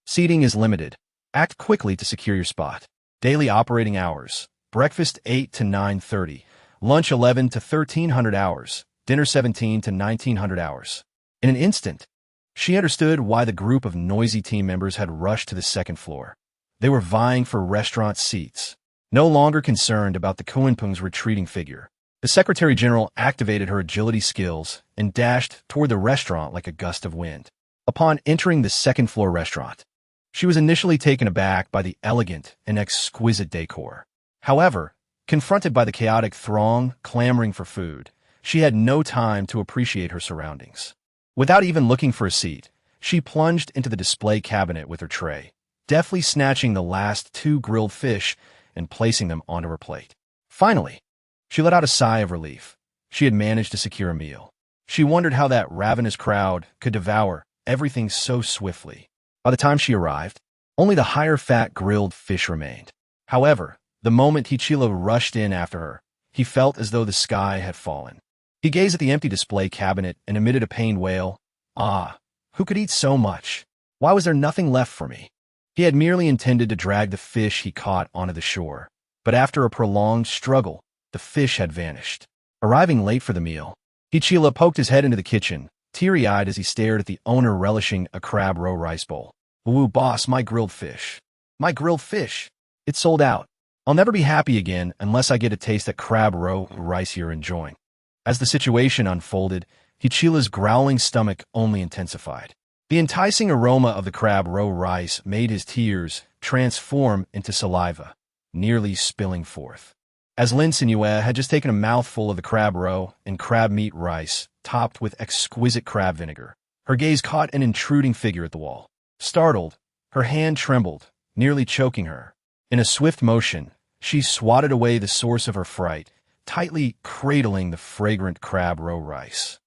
Seating is limited. Act quickly to secure your spot. Daily operating hours: breakfast 8 to 9:30, lunch 11 to 1300 hours, dinner 17 to 1900 hours. In an instant, she understood why the group of noisy team members had rushed to the second floor. They were vying for restaurant seats, no longer concerned about the Kunpeng's retreating figure. The Secretary General activated her agility skills and dashed toward the restaurant like a gust of wind. Upon entering the second-floor restaurant, she was initially taken aback by the elegant and exquisite decor. However, confronted by the chaotic throng clamoring for food, she had no time to appreciate her surroundings. Without even looking for a seat, she plunged into the display cabinet with her tray, deftly snatching the last 2 grilled fish and placing them onto her plate. Finally, she let out a sigh of relief. She had managed to secure a meal. She wondered how that ravenous crowd could devour everything so swiftly. By the time she arrived, only the higher-fat grilled fish remained. However, the moment Hichila rushed in after her, he felt as though the sky had fallen. He gazed at the empty display cabinet and emitted a pained wail. Ah, who could eat so much? Why was there nothing left for me? He had merely intended to drag the fish he caught onto the shore, but after a prolonged struggle, the fish had vanished. Arriving late for the meal, Hichila poked his head into the kitchen, teary-eyed as he stared at the owner relishing a crab roe rice bowl. "Ooh, boss, my grilled fish. My grilled fish. It's sold out. I'll never be happy again unless I get a taste that crab roe rice you're enjoying." As the situation unfolded, Hichila's growling stomach only intensified. The enticing aroma of the crab roe rice made his tears transform into saliva, nearly spilling forth. As Lin Cenyue had just taken a mouthful of the crab roe and crab meat rice, topped with exquisite crab vinegar, her gaze caught an intruding figure at the wall. Startled, her hand trembled, nearly choking her. In a swift motion, she swatted away the source of her fright, tightly cradling the fragrant crab roe rice.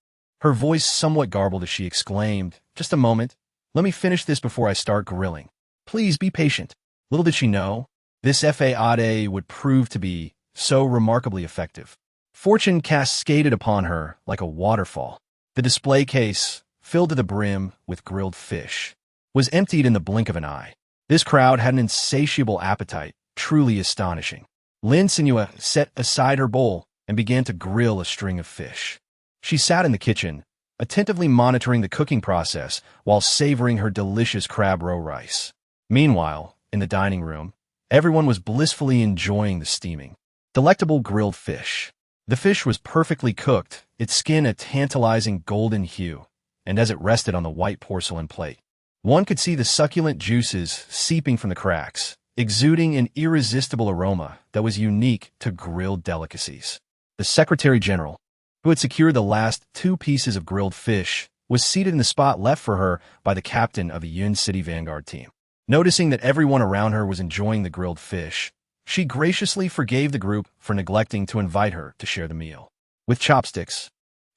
Her voice somewhat garbled as she exclaimed, "Just a moment. Let me finish this before I start grilling. Please be patient." Little did she know, this fade would prove to be so remarkably effective. Fortune cascaded upon her like a waterfall. The display case, filled to the brim with grilled fish, was emptied in the blink of an eye. This crowd had an insatiable appetite, truly astonishing. Lin Cenyue set aside her bowl and began to grill a string of fish. She sat in the kitchen, attentively monitoring the cooking process while savoring her delicious crab roe rice. Meanwhile, in the dining room, everyone was blissfully enjoying the steaming, delectable grilled fish. The fish was perfectly cooked, its skin a tantalizing golden hue, and as it rested on the white porcelain plate, one could see the succulent juices seeping from the cracks, exuding an irresistible aroma that was unique to grilled delicacies. The Secretary General, who had secured the last 2 pieces of grilled fish, was seated in the spot left for her by the captain of the Yun City Vanguard team. Noticing that everyone around her was enjoying the grilled fish, she graciously forgave the group for neglecting to invite her to share the meal. With chopsticks,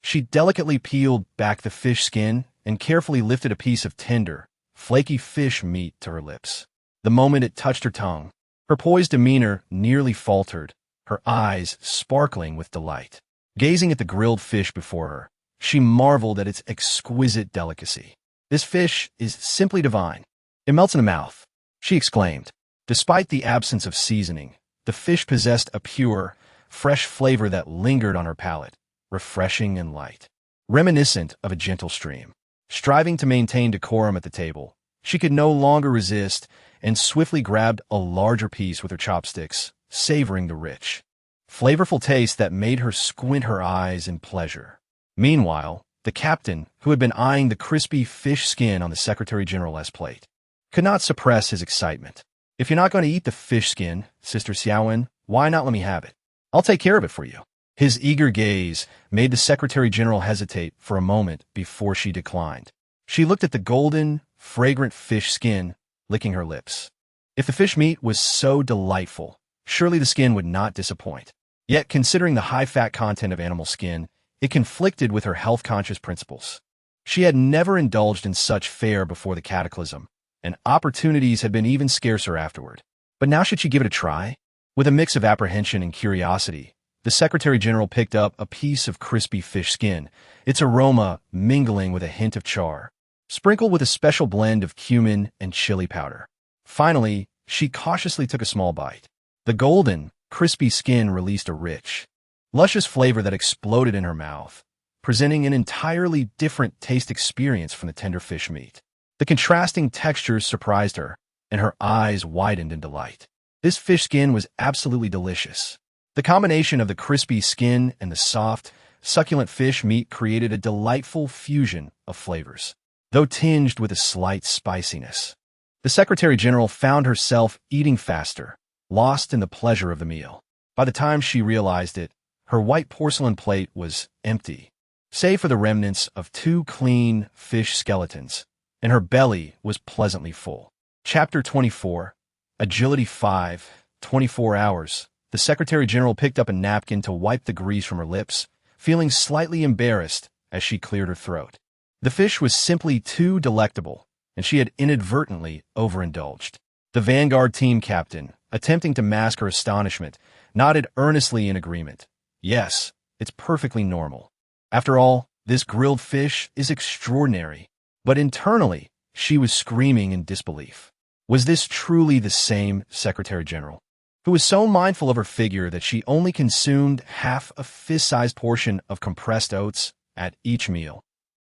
she delicately peeled back the fish skin and carefully lifted a piece of tender, flaky fish meat to her lips. The moment it touched her tongue, her poised demeanor nearly faltered, her eyes sparkling with delight. Gazing at the grilled fish before her, she marveled at its exquisite delicacy. "This fish is simply divine. It melts in the mouth," she exclaimed. Despite the absence of seasoning, the fish possessed a pure, fresh flavor that lingered on her palate, refreshing and light, reminiscent of a gentle stream. Striving to maintain decorum at the table, she could no longer resist and swiftly grabbed a larger piece with her chopsticks, savoring the rich, flavorful taste that made her squint her eyes in pleasure. Meanwhile, the captain, who had been eyeing the crispy fish skin on the Secretary General's plate, could not suppress his excitement. "If you're not going to eat the fish skin, Sister Xiaowen, why not let me have it? I'll take care of it for you." His eager gaze made the Secretary General hesitate for a moment before she declined. She looked at the golden, fragrant fish skin, licking her lips. If the fish meat was so delightful, surely the skin would not disappoint. Yet, considering the high-fat content of animal skin, it conflicted with her health-conscious principles. She had never indulged in such fare before the cataclysm, and opportunities had been even scarcer afterward. But now should she give it a try? With a mix of apprehension and curiosity, the Secretary General picked up a piece of crispy fish skin, its aroma mingling with a hint of char, sprinkled with a special blend of cumin and chili powder. Finally, she cautiously took a small bite. The golden, crispy skin released a rich, luscious flavor that exploded in her mouth, presenting an entirely different taste experience from the tender fish meat. The contrasting textures surprised her, and her eyes widened in delight. This fish skin was absolutely delicious. The combination of the crispy skin and the soft, succulent fish meat created a delightful fusion of flavors, though tinged with a slight spiciness. The Secretary General found herself eating faster, lost in the pleasure of the meal. By the time she realized it, her white porcelain plate was empty, save for the remnants of 2 clean fish skeletons, and her belly was pleasantly full. Chapter 24, Agility 5, 24 hours. The Secretary General picked up a napkin to wipe the grease from her lips, feeling slightly embarrassed as she cleared her throat. The fish was simply too delectable, and she had inadvertently overindulged. The Vanguard team captain, attempting to mask her astonishment, nodded earnestly in agreement. "Yes, it's perfectly normal. After all, this grilled fish is extraordinary." But internally, she was screaming in disbelief. Was this truly the same Secretary General, who was so mindful of her figure that she only consumed half a fist-sized portion of compressed oats at each meal?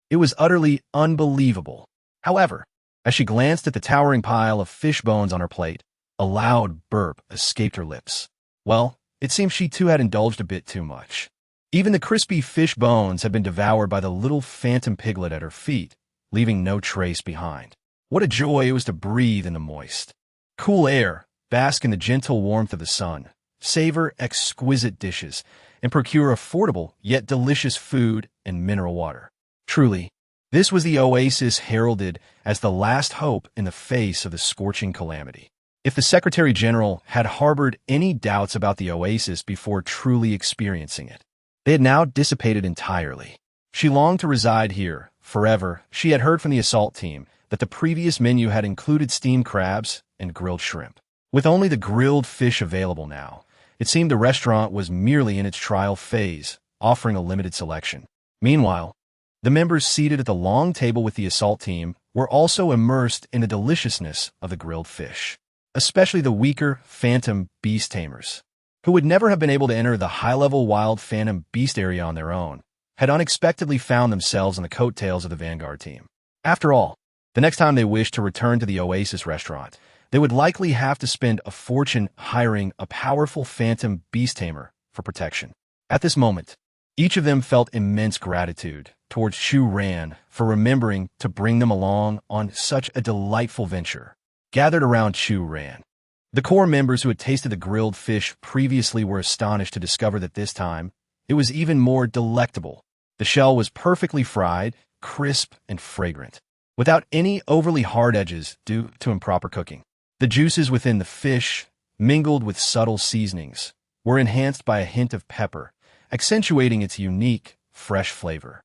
It was utterly unbelievable. However, as she glanced at the towering pile of fish bones on her plate, a loud burp escaped her lips. Well, it seemed she too had indulged a bit too much. Even the crispy fish bones had been devoured by the little phantom piglet at her feet, leaving no trace behind. What a joy it was to breathe in the moist, cool air, bask in the gentle warmth of the sun, savor exquisite dishes, and procure affordable yet delicious food and mineral water. Truly, this was the oasis heralded as the last hope in the face of the scorching calamity. If the Secretary General had harbored any doubts about the oasis before truly experiencing it, they had now dissipated entirely. She longed to reside here forever. She had heard from the assault team that the previous menu had included steamed crabs and grilled shrimp. With only the grilled fish available now, it seemed the restaurant was merely in its trial phase, offering a limited selection. Meanwhile, the members seated at the long table with the assault team were also immersed in the deliciousness of the grilled fish, especially the weaker phantom beast tamers, who would never have been able to enter the high-level wild phantom beast area on their own, had unexpectedly found themselves on the coattails of the Vanguard team. After all, the next time they wished to return to the Oasis restaurant, they would likely have to spend a fortune hiring a powerful phantom beast tamer for protection. At this moment, each of them felt immense gratitude towards Chu Ran for remembering to bring them along on such a delightful venture. Gathered around Chu Ran, the core members who had tasted the grilled fish previously were astonished to discover that this time, it was even more delectable. The shell was perfectly fried, crisp, and fragrant, without any overly hard edges due to improper cooking. The juices within the fish, mingled with subtle seasonings, were enhanced by a hint of pepper, accentuating its unique, fresh flavor.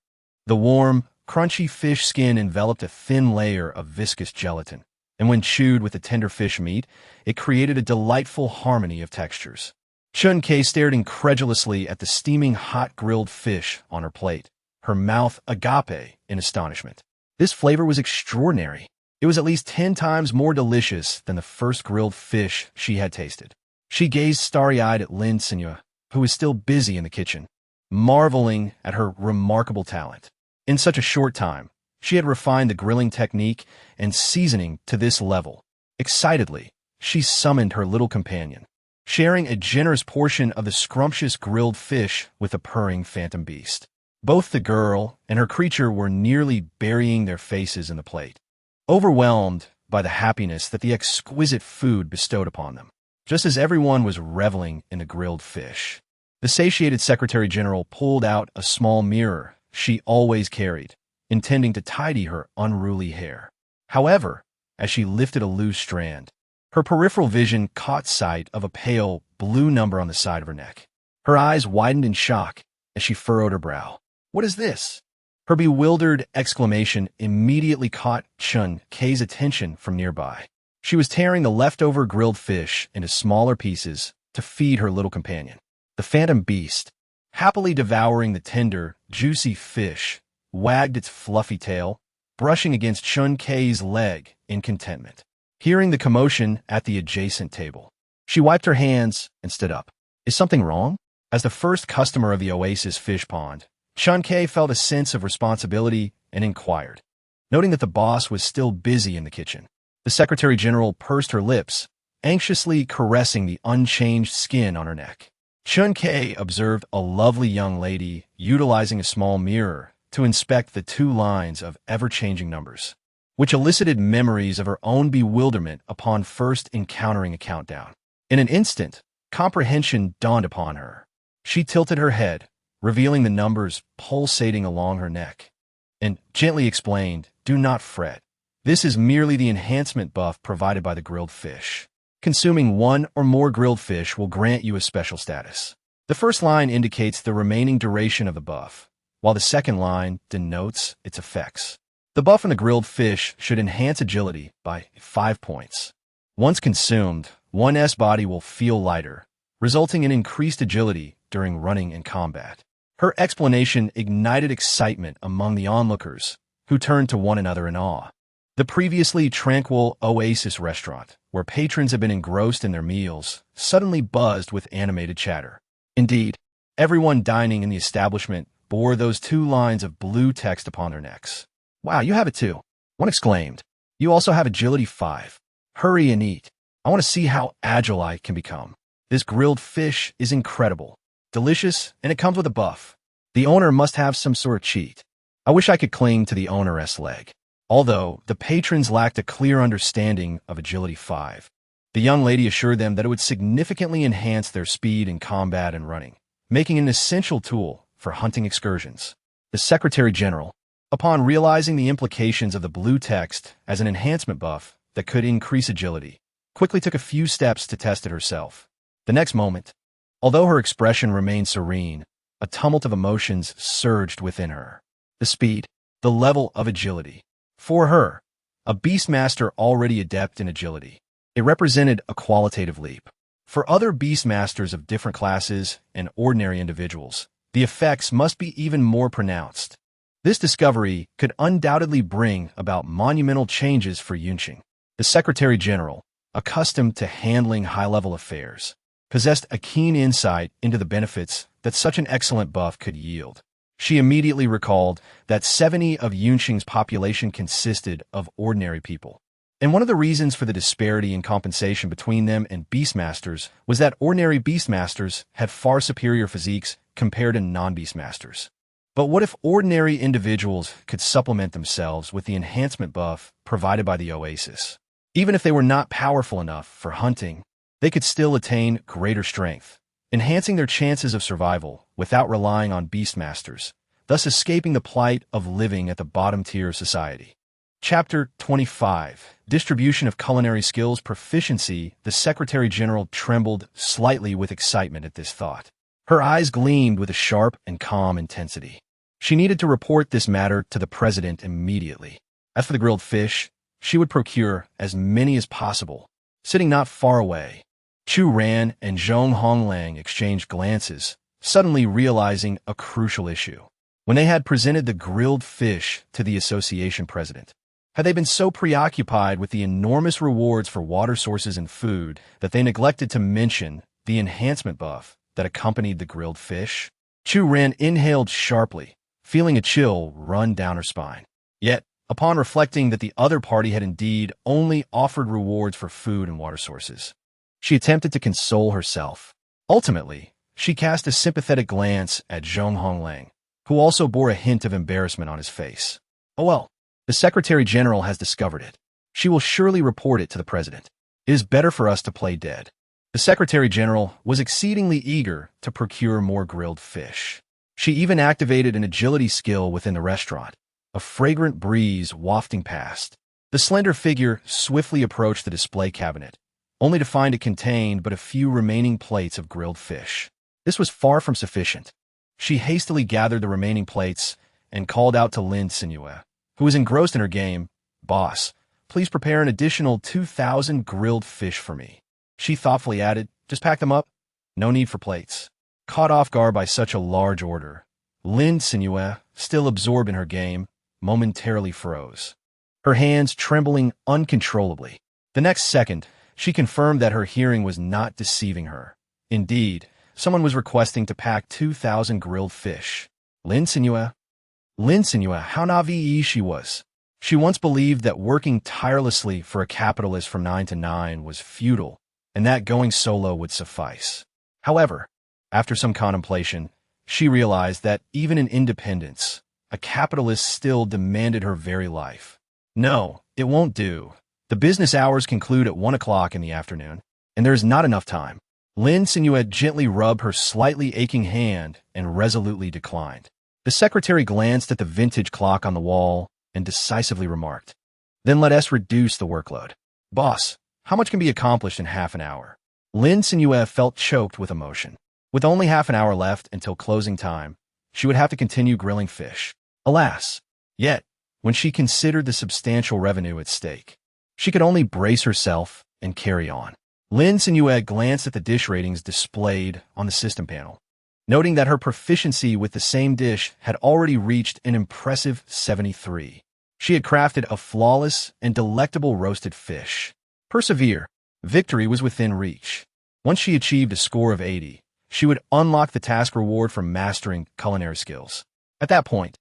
The warm, crunchy fish skin enveloped a thin layer of viscous gelatin, and when chewed with the tender fish meat, it created a delightful harmony of textures. Chun Kei stared incredulously at the steaming hot grilled fish on her plate, her mouth agape in astonishment. This flavor was extraordinary. It was at least 10 times more delicious than the first grilled fish she had tasted. She gazed starry-eyed at Lin Cenyue, who was still busy in the kitchen, marveling at her remarkable talent. In such a short time, she had refined the grilling technique and seasoning to this level. Excitedly, she summoned her little companion, sharing a generous portion of the scrumptious grilled fish with the purring phantom beast. Both the girl and her creature were nearly burying their faces in the plate, overwhelmed by the happiness that the exquisite food bestowed upon them. Just as everyone was reveling in the grilled fish, the satiated Secretary General pulled out a small mirror she always carried, intending to tidy her unruly hair. However, as she lifted a loose strand, her peripheral vision caught sight of a pale blue number on the side of her neck. Her eyes widened in shock as she furrowed her brow. "What is this?" Her bewildered exclamation immediately caught Chun Kei's attention from nearby. She was tearing the leftover grilled fish into smaller pieces to feed her little companion. The phantom beast, happily devouring the tender, juicy fish, wagged its fluffy tail, brushing against Chun Kei's leg in contentment. Hearing the commotion at the adjacent table, she wiped her hands and stood up. "Is something wrong?" As the first customer of the oasis fish pond, Chun Kei felt a sense of responsibility and inquired. Noting that the boss was still busy in the kitchen, the Secretary General pursed her lips, anxiously caressing the unchanged skin on her neck. Chun Kei observed a lovely young lady utilizing a small mirror to inspect the 2 lines of ever-changing numbers, which elicited memories of her own bewilderment upon first encountering a countdown. In an instant, comprehension dawned upon her. She tilted her head, revealing the numbers pulsating along her neck, and gently explained, "Do not fret. This is merely the enhancement buff provided by the grilled fish. Consuming 1 or more grilled fish will grant you a special status." The first line indicates the remaining duration of the buff, while the second line denotes its effects. The buff in the grilled fish should enhance agility by 5 points. Once consumed, one's body will feel lighter, resulting in increased agility during running and combat. Her explanation ignited excitement among the onlookers, who turned to one another in awe. The previously tranquil oasis restaurant, where patrons had been engrossed in their meals, suddenly buzzed with animated chatter. Indeed, everyone dining in the establishment bore those 2 lines of blue text upon their necks. "Wow, you have it too," one exclaimed. "You also have agility 5. Hurry and eat. I want to see how agile I can become. This grilled fish is incredible, delicious, and it comes with a buff. The owner must have some sort of cheat. I wish I could cling to the owner's leg." Although the patrons lacked a clear understanding of agility 5, the young lady assured them that it would significantly enhance their speed in combat and running, making it an essential tool for hunting excursions. The Secretary General, upon realizing the implications of the blue text as an enhancement buff that could increase agility, quickly took a few steps to test it herself. The next moment, although her expression remained serene, a tumult of emotions surged within her. The speed, the level of agility. For her, a beastmaster already adept in agility, it represented a qualitative leap. For other beastmasters of different classes and ordinary individuals, the effects must be even more pronounced. This discovery could undoubtedly bring about monumental changes for Yearning. The Secretary General, accustomed to handling high-level affairs, possessed a keen insight into the benefits that such an excellent buff could yield. She immediately recalled that 70 of Yearning's population consisted of ordinary people. And one of the reasons for the disparity in compensation between them and beastmasters was that ordinary beastmasters had far superior physiques compared to non-beastmasters. But what if ordinary individuals could supplement themselves with the enhancement buff provided by the oasis? Even if they were not powerful enough for hunting, they could still attain greater strength, enhancing their chances of survival without relying on beastmasters, thus escaping the plight of living at the bottom tier of society. Chapter 25. Distribution of Culinary Skills Proficiency. The Secretary General trembled slightly with excitement at this thought. Her eyes gleamed with a sharp and calm intensity. She needed to report this matter to the president immediately. As for the grilled fish, she would procure as many as possible. Sitting not far away, Chu Ran and Zhong Honglang exchanged glances, suddenly realizing a crucial issue. When they had presented the grilled fish to the association president, had they been so preoccupied with the enormous rewards for water sources and food that they neglected to mention the enhancement buff that accompanied the grilled fish. Chu Ren inhaled sharply, feeling a chill run down her spine. Yet, upon reflecting that the other party had indeed only offered rewards for food and water sources, she attempted to console herself. Ultimately, she cast a sympathetic glance at Zhong Honglang, who also bore a hint of embarrassment on his face. Oh well, the Secretary General has discovered it. She will surely report it to the President. It is better for us to play dead. The Secretary General was exceedingly eager to procure more grilled fish. She even activated an agility skill within the restaurant, a fragrant breeze wafting past. The slender figure swiftly approached the display cabinet, only to find it contained but a few remaining plates of grilled fish. This was far from sufficient. She hastily gathered the remaining plates and called out to Lin Cenyue, who was engrossed in her game. "Boss, please prepare an additional 2,000 grilled fish for me." She thoughtfully added, "Just pack them up. No need for plates." Caught off guard by such a large order, Lin Cenyue, still absorbed in her game, momentarily froze, her hands trembling uncontrollably. The next second, she confirmed that her hearing was not deceiving her. Indeed, someone was requesting to pack 2,000 grilled fish. Lin Cenyue? Lin Cenyue, how naive she was. She once believed that working tirelessly for a capitalist from 9 to 9 was futile, and that going solo would suffice. However, after some contemplation, she realized that even in independence, a capitalist still demanded her very life. No, it won't do. The business hours conclude at 1 o'clock in the afternoon, and there is not enough time. Lin Cenyue gently rubbed her slightly aching hand and resolutely declined. The secretary glanced at the vintage clock on the wall and decisively remarked, "Then let us reduce the workload." "Boss, how much can be accomplished in half an hour?" Lin Cenyue felt choked with emotion. With only half an hour left until closing time, she would have to continue grilling fish. Alas! Yet, when she considered the substantial revenue at stake, she could only brace herself and carry on. Lin Cenyue glanced at the dish ratings displayed on the system panel, noting that her proficiency with the same dish had already reached an impressive 73. She had crafted a flawless and delectable roasted fish. Persevere. Victory was within reach. Once she achieved a score of 80, she would unlock the task reward for mastering culinary skills. At that point,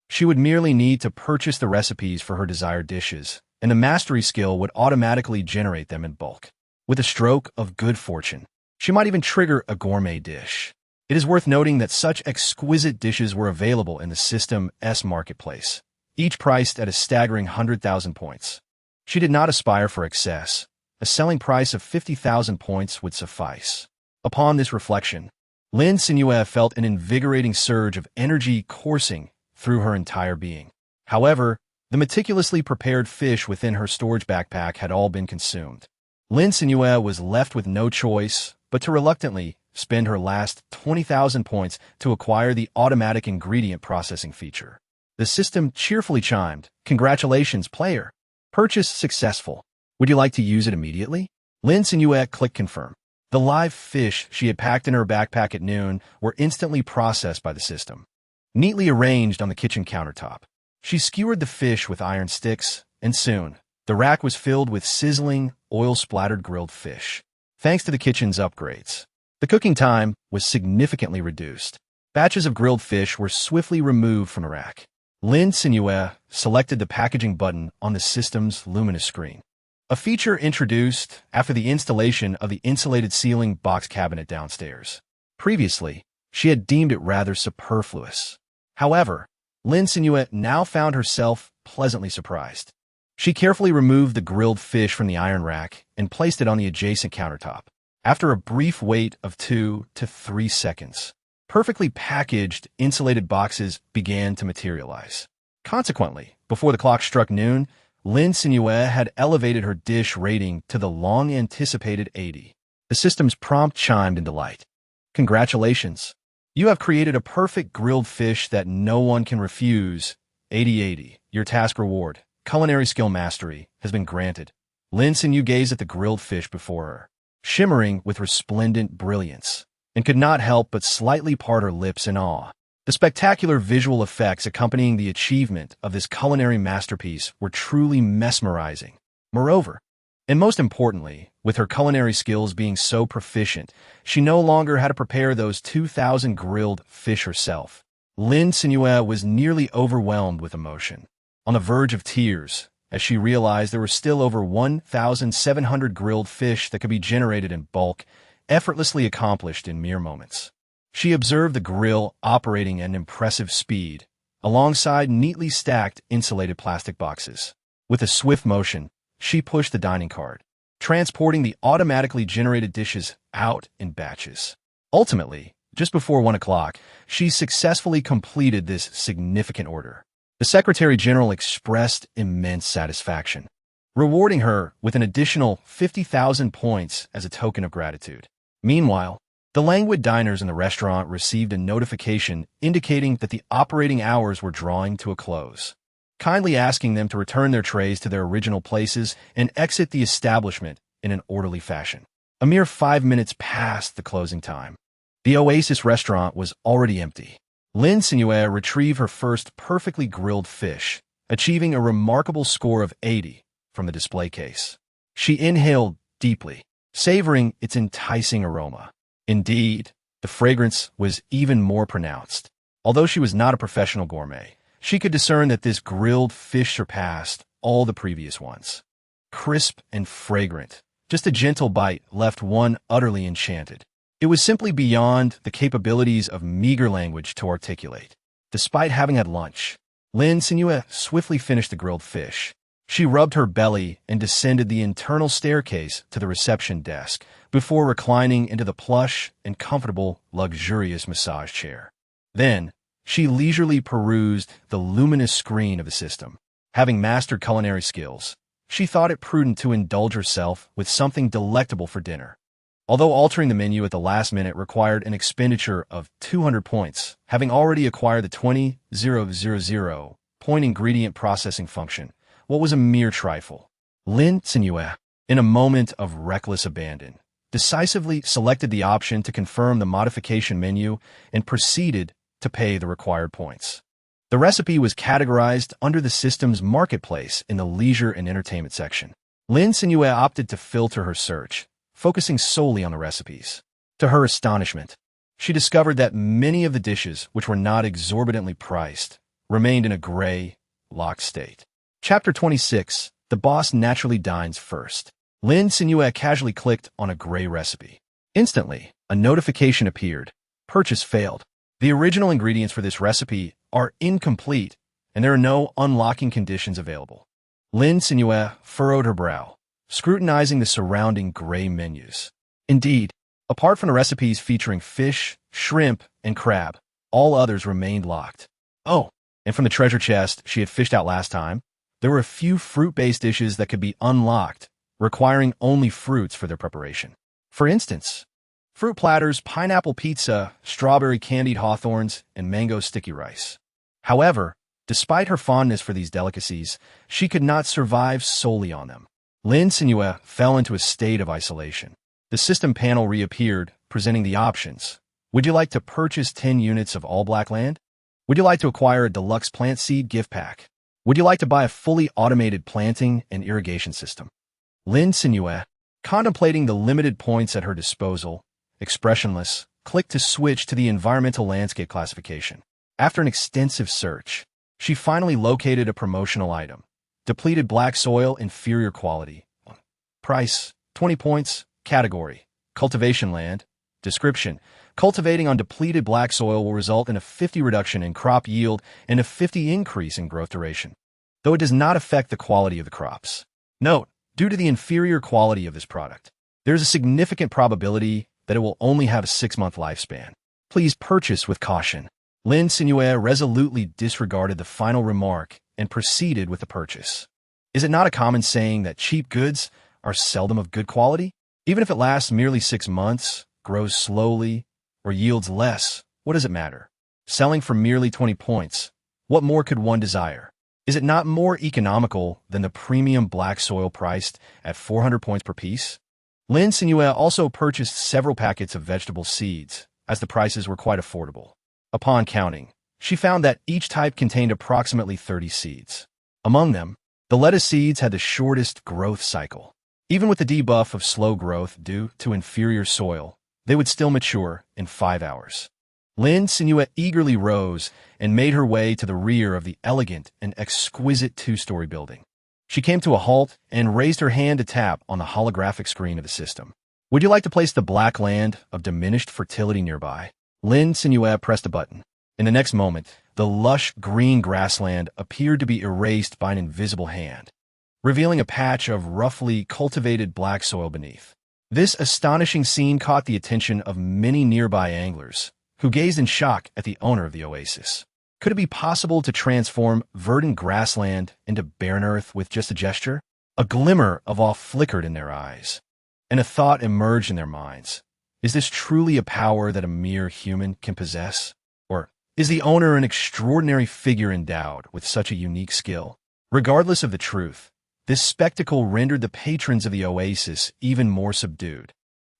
she would merely need to purchase the recipes for her desired dishes, and the mastery skill would automatically generate them in bulk. With a stroke of good fortune, she might even trigger a gourmet dish. It is worth noting that such exquisite dishes were available in the system's marketplace, each priced at a staggering 100,000 points. She did not aspire for excess. A selling price of 50,000 points would suffice. Upon this reflection, Lin Cenyue felt an invigorating surge of energy coursing through her entire being. However, the meticulously prepared fish within her storage backpack had all been consumed. Lin Cenyue was left with no choice but to reluctantly spend her last 20,000 points to acquire the automatic ingredient processing feature. The system cheerfully chimed, "Congratulations, player. Purchase successful. Would you like to use it immediately?" Lin Cenyue clicked confirm. The live fish she had packed in her backpack at noon were instantly processed by the system, neatly arranged on the kitchen countertop. She skewered the fish with iron sticks, and soon, the rack was filled with sizzling, oil-splattered grilled fish. Thanks to the kitchen's upgrades, the cooking time was significantly reduced. Batches of grilled fish were swiftly removed from the rack. Lin Cenyue selected the packaging button on the system's luminous screen, a feature introduced after the installation of the insulated ceiling box cabinet downstairs. Previously, she had deemed it rather superfluous. However, Lin Cenyue now found herself pleasantly surprised. She carefully removed the grilled fish from the iron rack and placed it on the adjacent countertop. After a brief wait of 2 to 3 seconds, perfectly packaged, insulated boxes began to materialize. Consequently, before the clock struck noon, Lin Cenyue had elevated her dish rating to the long-anticipated 80. The system's prompt chimed in delight. "Congratulations. You have created a perfect grilled fish that no one can refuse. 80/80. Your task reward, culinary skill mastery, has been granted." Lin Cenyue gazed at the grilled fish before her, shimmering with resplendent brilliance, and could not help but slightly part her lips in awe. The spectacular visual effects accompanying the achievement of this culinary masterpiece were truly mesmerizing. Moreover, and most importantly, With her culinary skills being so proficient, she no longer had to prepare those 2,000 grilled fish herself. Lin Cenyue was nearly overwhelmed with emotion, on the verge of tears, as she realized there were still over 1,700 grilled fish that could be generated in bulk, effortlessly accomplished in mere moments. She observed the grill operating at an impressive speed, alongside neatly stacked insulated plastic boxes. With a swift motion, she pushed the dining cart, transporting the automatically generated dishes out in batches. Ultimately, just before 1 o'clock, she successfully completed this significant order. The Secretary General expressed immense satisfaction, rewarding her with an additional 50,000 points as a token of gratitude. Meanwhile, the languid diners in the restaurant received a notification indicating that the operating hours were drawing to a close, kindly asking them to return their trays to their original places and exit the establishment in an orderly fashion. A mere 5 minutes past the closing time, the Oasis restaurant was already empty. Lin Cenyue retrieved her first perfectly grilled fish, achieving a remarkable score of 80 from the display case. She inhaled deeply, savoring its enticing aroma. Indeed, the fragrance was even more pronounced. Although she was not a professional gourmet, she could discern that this grilled fish surpassed all the previous ones. Crisp and fragrant, just a gentle bite left one utterly enchanted. It was simply beyond the capabilities of meager language to articulate. Despite having had lunch, Lin Cenyue swiftly finished the grilled fish. She rubbed her belly and descended the internal staircase to the reception desk before reclining into the plush and comfortable, luxurious massage chair. Then, she leisurely perused the luminous screen of the system. Having mastered culinary skills, she thought it prudent to indulge herself with something delectable for dinner. Although altering the menu at the last minute required an expenditure of 200 points, having already acquired the 20,000 point ingredient processing function, what was a mere trifle. Lin Cenyue, in a moment of reckless abandon, decisively selected the option to confirm the modification menu and proceeded to pay the required points. The recipe was categorized under the system's marketplace in the leisure and entertainment section. Lin Cenyue opted to filter her search, focusing solely on the recipes. To her astonishment, she discovered that many of the dishes, which were not exorbitantly priced, remained in a gray, locked state. Chapter 26. The boss naturally dines first. Lin Cenyue casually clicked on a gray recipe. Instantly, a notification appeared. Purchase failed. The original ingredients for this recipe are incomplete, and there are no unlocking conditions available. Lin Cenyue furrowed her brow, scrutinizing the surrounding gray menus. Indeed, apart from the recipes featuring fish, shrimp, and crab, all others remained locked. Oh, and from the treasure chest she had fished out last time, there were a few fruit-based dishes that could be unlocked, requiring only fruits for their preparation. For instance, fruit platters, pineapple pizza, strawberry candied hawthorns, and mango sticky rice. However, despite her fondness for these delicacies, she could not survive solely on them. Lin Cenyue fell into a state of isolation. The system panel reappeared, presenting the options. Would you like to purchase 10 units of all black land? Would you like to acquire a deluxe plant seed gift pack? Would you like to buy a fully automated planting and irrigation system? Lin Cenyue, contemplating the limited points at her disposal, expressionless, clicked to switch to the environmental landscape classification. After an extensive search, she finally located a promotional item. Depleted black soil, inferior quality. Price, 20 points. Category, cultivation land. Description, cultivating on depleted black soil will result in a 50 reduction in crop yield and a 50 increase in growth duration, though it does not affect the quality of the crops. Note, due to the inferior quality of this product, there is a significant probability that it will only have a 6-month lifespan. Please purchase with caution. Lin Cenyue resolutely disregarded the final remark and proceeded with the purchase. Is it not a common saying that cheap goods are seldom of good quality? Even if it lasts merely 6 months, grows slowly, or yields less, what does it matter? Selling for merely 20 points, what more could one desire? Is it not more economical than the premium black soil priced at 400 points per piece? Lin Cenyue also purchased several packets of vegetable seeds, as the prices were quite affordable. Upon counting, she found that each type contained approximately 30 seeds. Among them, the lettuce seeds had the shortest growth cycle, Even with the debuff of slow growth due to inferior soil, they would still mature in 5 hours. Lin Cenyue eagerly rose and made her way to the rear of the elegant and exquisite two-story building. She came to a halt and raised her hand to tap on the holographic screen of the system. Would you like to place the black land of diminished fertility nearby? Lin Cenyue pressed a button. In the next moment, the lush green grassland appeared to be erased by an invisible hand, revealing a patch of roughly cultivated black soil beneath. This astonishing scene caught the attention of many nearby anglers, who gazed in shock at the owner of the oasis. Could it be possible to transform verdant grassland into barren earth with just a gesture? A glimmer of awe flickered in their eyes, and a thought emerged in their minds. Is this truly a power that a mere human can possess? Or is the owner an extraordinary figure endowed with such a unique skill? Regardless of the truth, this spectacle rendered the patrons of the oasis even more subdued,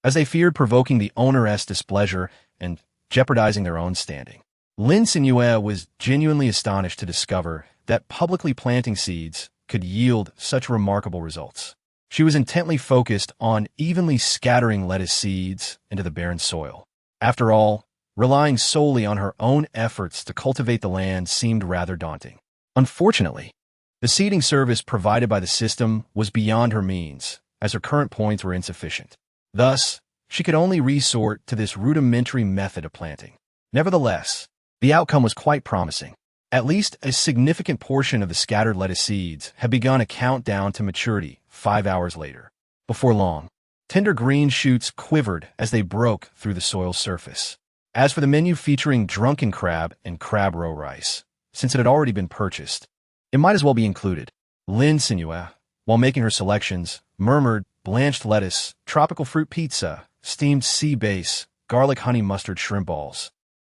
as they feared provoking the owner's displeasure and jeopardizing their own standing. Lin Cenyue was genuinely astonished to discover that publicly planting seeds could yield such remarkable results. She was intently focused on evenly scattering lettuce seeds into the barren soil. After all, relying solely on her own efforts to cultivate the land seemed rather daunting. Unfortunately, the seeding service provided by the system was beyond her means, as her current points were insufficient. Thus, she could only resort to this rudimentary method of planting. Nevertheless, the outcome was quite promising. At least a significant portion of the scattered lettuce seeds had begun a countdown to maturity 5 hours later. Before long, tender green shoots quivered as they broke through the soil's surface. As for the menu featuring drunken crab and crab roe rice, since it had already been purchased, it might as well be included. Lin Cenyue, while making her selections, murmured blanched lettuce, tropical fruit pizza, steamed sea bass, garlic honey mustard shrimp balls,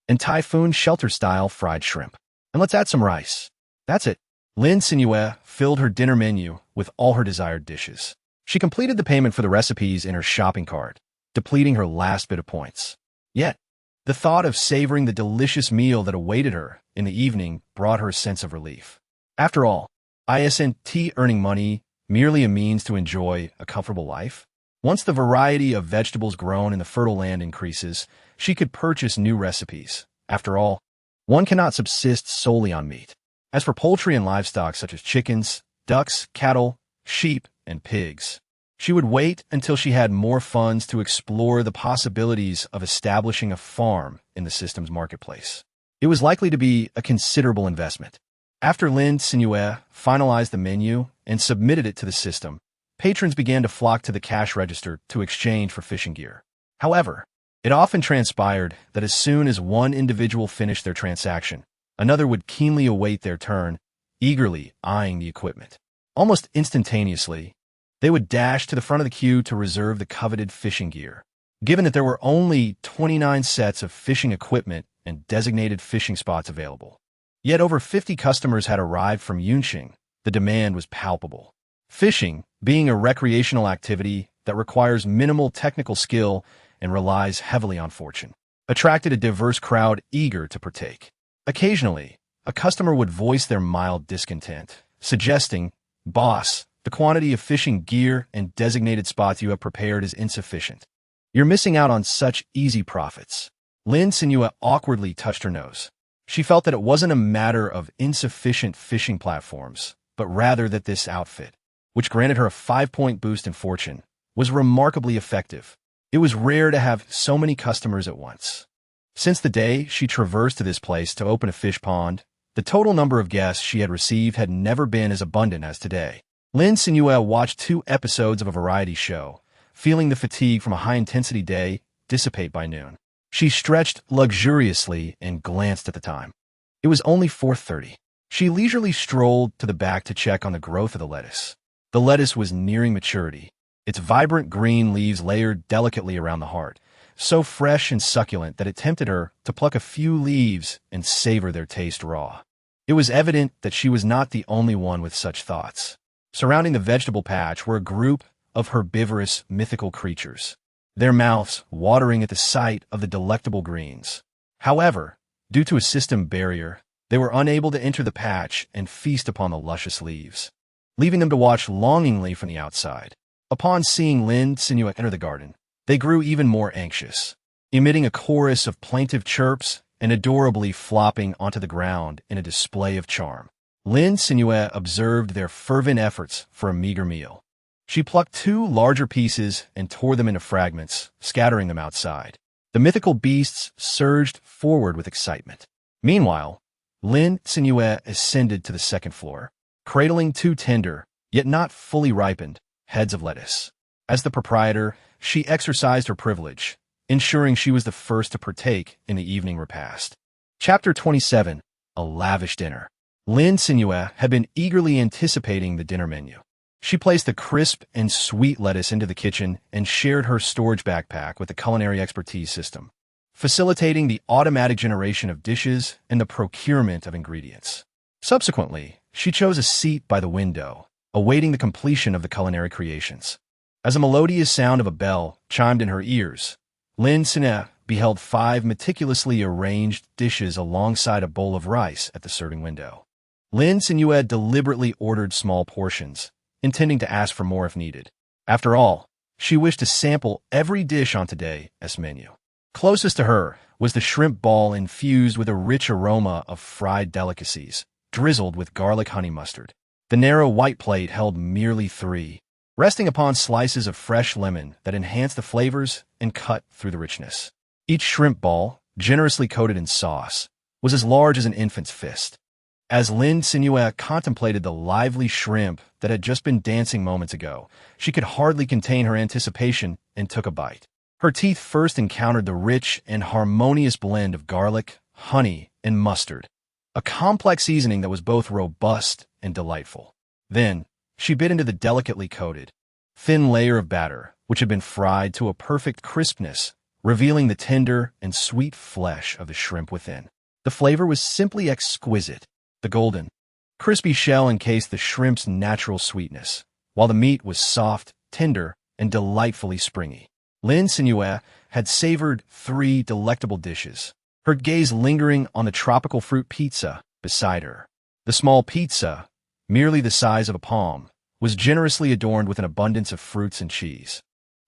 and typhoon shelter-style fried shrimp. And let's add some rice. That's it. Lin Cenyue filled her dinner menu with all her desired dishes. She completed the payment for the recipes in her shopping cart, depleting her last bit of points. Yet, the thought of savoring the delicious meal that awaited her in the evening brought her a sense of relief. After all, isn't earning money merely a means to enjoy a comfortable life? Once the variety of vegetables grown in the fertile land increases, she could purchase new recipes. After all, one cannot subsist solely on meat. As for poultry and livestock such as chickens, ducks, cattle, sheep, and pigs, she would wait until she had more funds to explore the possibilities of establishing a farm in the system's marketplace. It was likely to be a considerable investment. After Lin Cenyue finalized the menu and submitted it to the system, patrons began to flock to the cash register to exchange for fishing gear. However, it often transpired that as soon as one individual finished their transaction, another would keenly await their turn, eagerly eyeing the equipment. Almost instantaneously, they would dash to the front of the queue to reserve the coveted fishing gear. Given that there were only 29 sets of fishing equipment and designated fishing spots available, yet over 50 customers had arrived from Yearning, the demand was palpable. Fishing, being a recreational activity that requires minimal technical skill and relies heavily on fortune, attracted a diverse crowd eager to partake. Occasionally, a customer would voice their mild discontent, suggesting, "Boss, the quantity of fishing gear and designated spots you have prepared is insufficient. You're missing out on such easy profits." Lin Cenyue awkwardly touched her nose. She felt that it wasn't a matter of insufficient fishing platforms, but rather that this outfit, which granted her a 5-point boost in fortune, was remarkably effective. It was rare to have so many customers at once. Since the day she traversed to this place to open a fish pond, the total number of guests she had received had never been as abundant as today. Lin Cenyue watched 2 episodes of a variety show, feeling the fatigue from a high-intensity day dissipate by noon. She stretched luxuriously and glanced at the time. It was only 4:30. She leisurely strolled to the back to check on the growth of the lettuce. The lettuce was nearing maturity, its vibrant green leaves layered delicately around the heart, so fresh and succulent that it tempted her to pluck a few leaves and savor their taste raw. It was evident that she was not the only one with such thoughts. Surrounding the vegetable patch were a group of herbivorous mythical creatures, their mouths watering at the sight of the delectable greens. However, due to a system barrier, they were unable to enter the patch and feast upon the luscious leaves, leaving them to watch longingly from the outside. Upon seeing Lin Cenyue enter the garden, they grew even more anxious, emitting a chorus of plaintive chirps and adorably flopping onto the ground in a display of charm. Lin Cenyue observed their fervent efforts for a meager meal. She plucked 2 larger pieces and tore them into fragments, scattering them outside. The mythical beasts surged forward with excitement. Meanwhile, Lin Cenyue ascended to the second floor, cradling 2 tender, yet not fully ripened, heads of lettuce. As the proprietor, she exercised her privilege, ensuring she was the first to partake in the evening repast. Chapter 27. A lavish dinner. Lin Cenyue had been eagerly anticipating the dinner menu. She placed the crisp and sweet lettuce into the kitchen and shared her storage backpack with the culinary expertise system, facilitating the automatic generation of dishes and the procurement of ingredients. Subsequently, she chose a seat by the window, awaiting the completion of the culinary creations. As a melodious sound of a bell chimed in her ears, Lin Cenyue beheld 5 meticulously arranged dishes alongside a bowl of rice at the serving window. Lin Cenyue deliberately ordered small portions, intending to ask for more if needed. After all, she wished to sample every dish on today's menu. Closest to her was the shrimp ball infused with a rich aroma of fried delicacies, drizzled with garlic honey mustard. The narrow white plate held merely 3, resting upon slices of fresh lemon that enhanced the flavors and cut through the richness. Each shrimp ball, generously coated in sauce, was as large as an infant's fist. As Lin Cenyue contemplated the lively shrimp that had just been dancing moments ago, she could hardly contain her anticipation and took a bite. Her teeth first encountered the rich and harmonious blend of garlic, honey, and mustard, a complex seasoning that was both robust and delightful. Then, she bit into the delicately coated, thin layer of batter, which had been fried to a perfect crispness, revealing the tender and sweet flesh of the shrimp within. The flavor was simply exquisite. The golden, crispy shell encased the shrimp's natural sweetness, while the meat was soft, tender, and delightfully springy. Lin Cenyue had savored 3 delectable dishes, her gaze lingering on the tropical fruit pizza beside her. The small pizza, merely the size of a palm, was generously adorned with an abundance of fruits and cheese,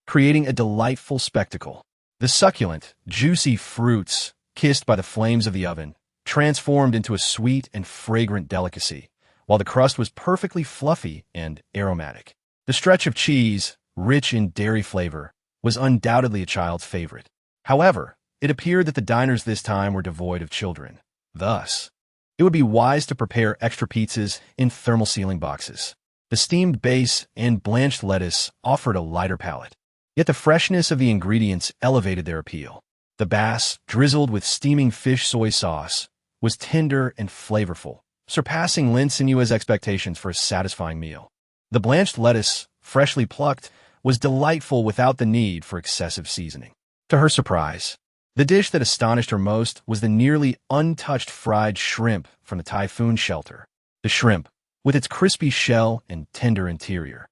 creating a delightful spectacle. The succulent, juicy fruits, kissed by the flames of the oven, transformed into a sweet and fragrant delicacy, while the crust was perfectly fluffy and aromatic. The stretch of cheese, rich in dairy flavor, was undoubtedly a child's favorite. However, it appeared that the diners this time were devoid of children. Thus, it would be wise to prepare extra pizzas in thermal sealing boxes. The steamed base and blanched lettuce offered a lighter palate, yet the freshness of the ingredients elevated their appeal. The bass, drizzled with steaming fish soy sauce, was tender and flavorful, surpassing Lin Cenyue's expectations for a satisfying meal. The blanched lettuce, freshly plucked, was delightful without the need for excessive seasoning. To her surprise, the dish that astonished her most was the nearly untouched fried shrimp from the typhoon shelter. The shrimp, with its crispy shell and tender interior,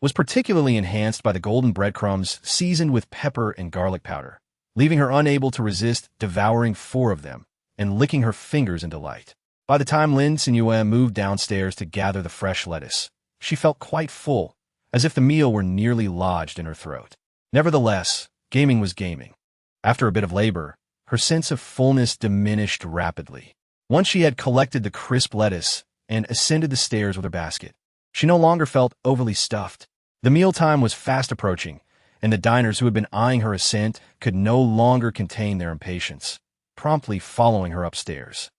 was particularly enhanced by the golden breadcrumbs seasoned with pepper and garlic powder, leaving her unable to resist devouring 4 of them and licking her fingers in delight. By the time Lin Cenyue moved downstairs to gather the fresh lettuce, she felt quite full, as if the meal were nearly lodged in her throat. Nevertheless, gaming was gaming. After a bit of labor, her sense of fullness diminished rapidly. Once she had collected the crisp lettuce and ascended the stairs with her basket, she no longer felt overly stuffed. The mealtime was fast approaching, and the diners who had been eyeing her ascent could no longer contain their impatience, promptly following her upstairs.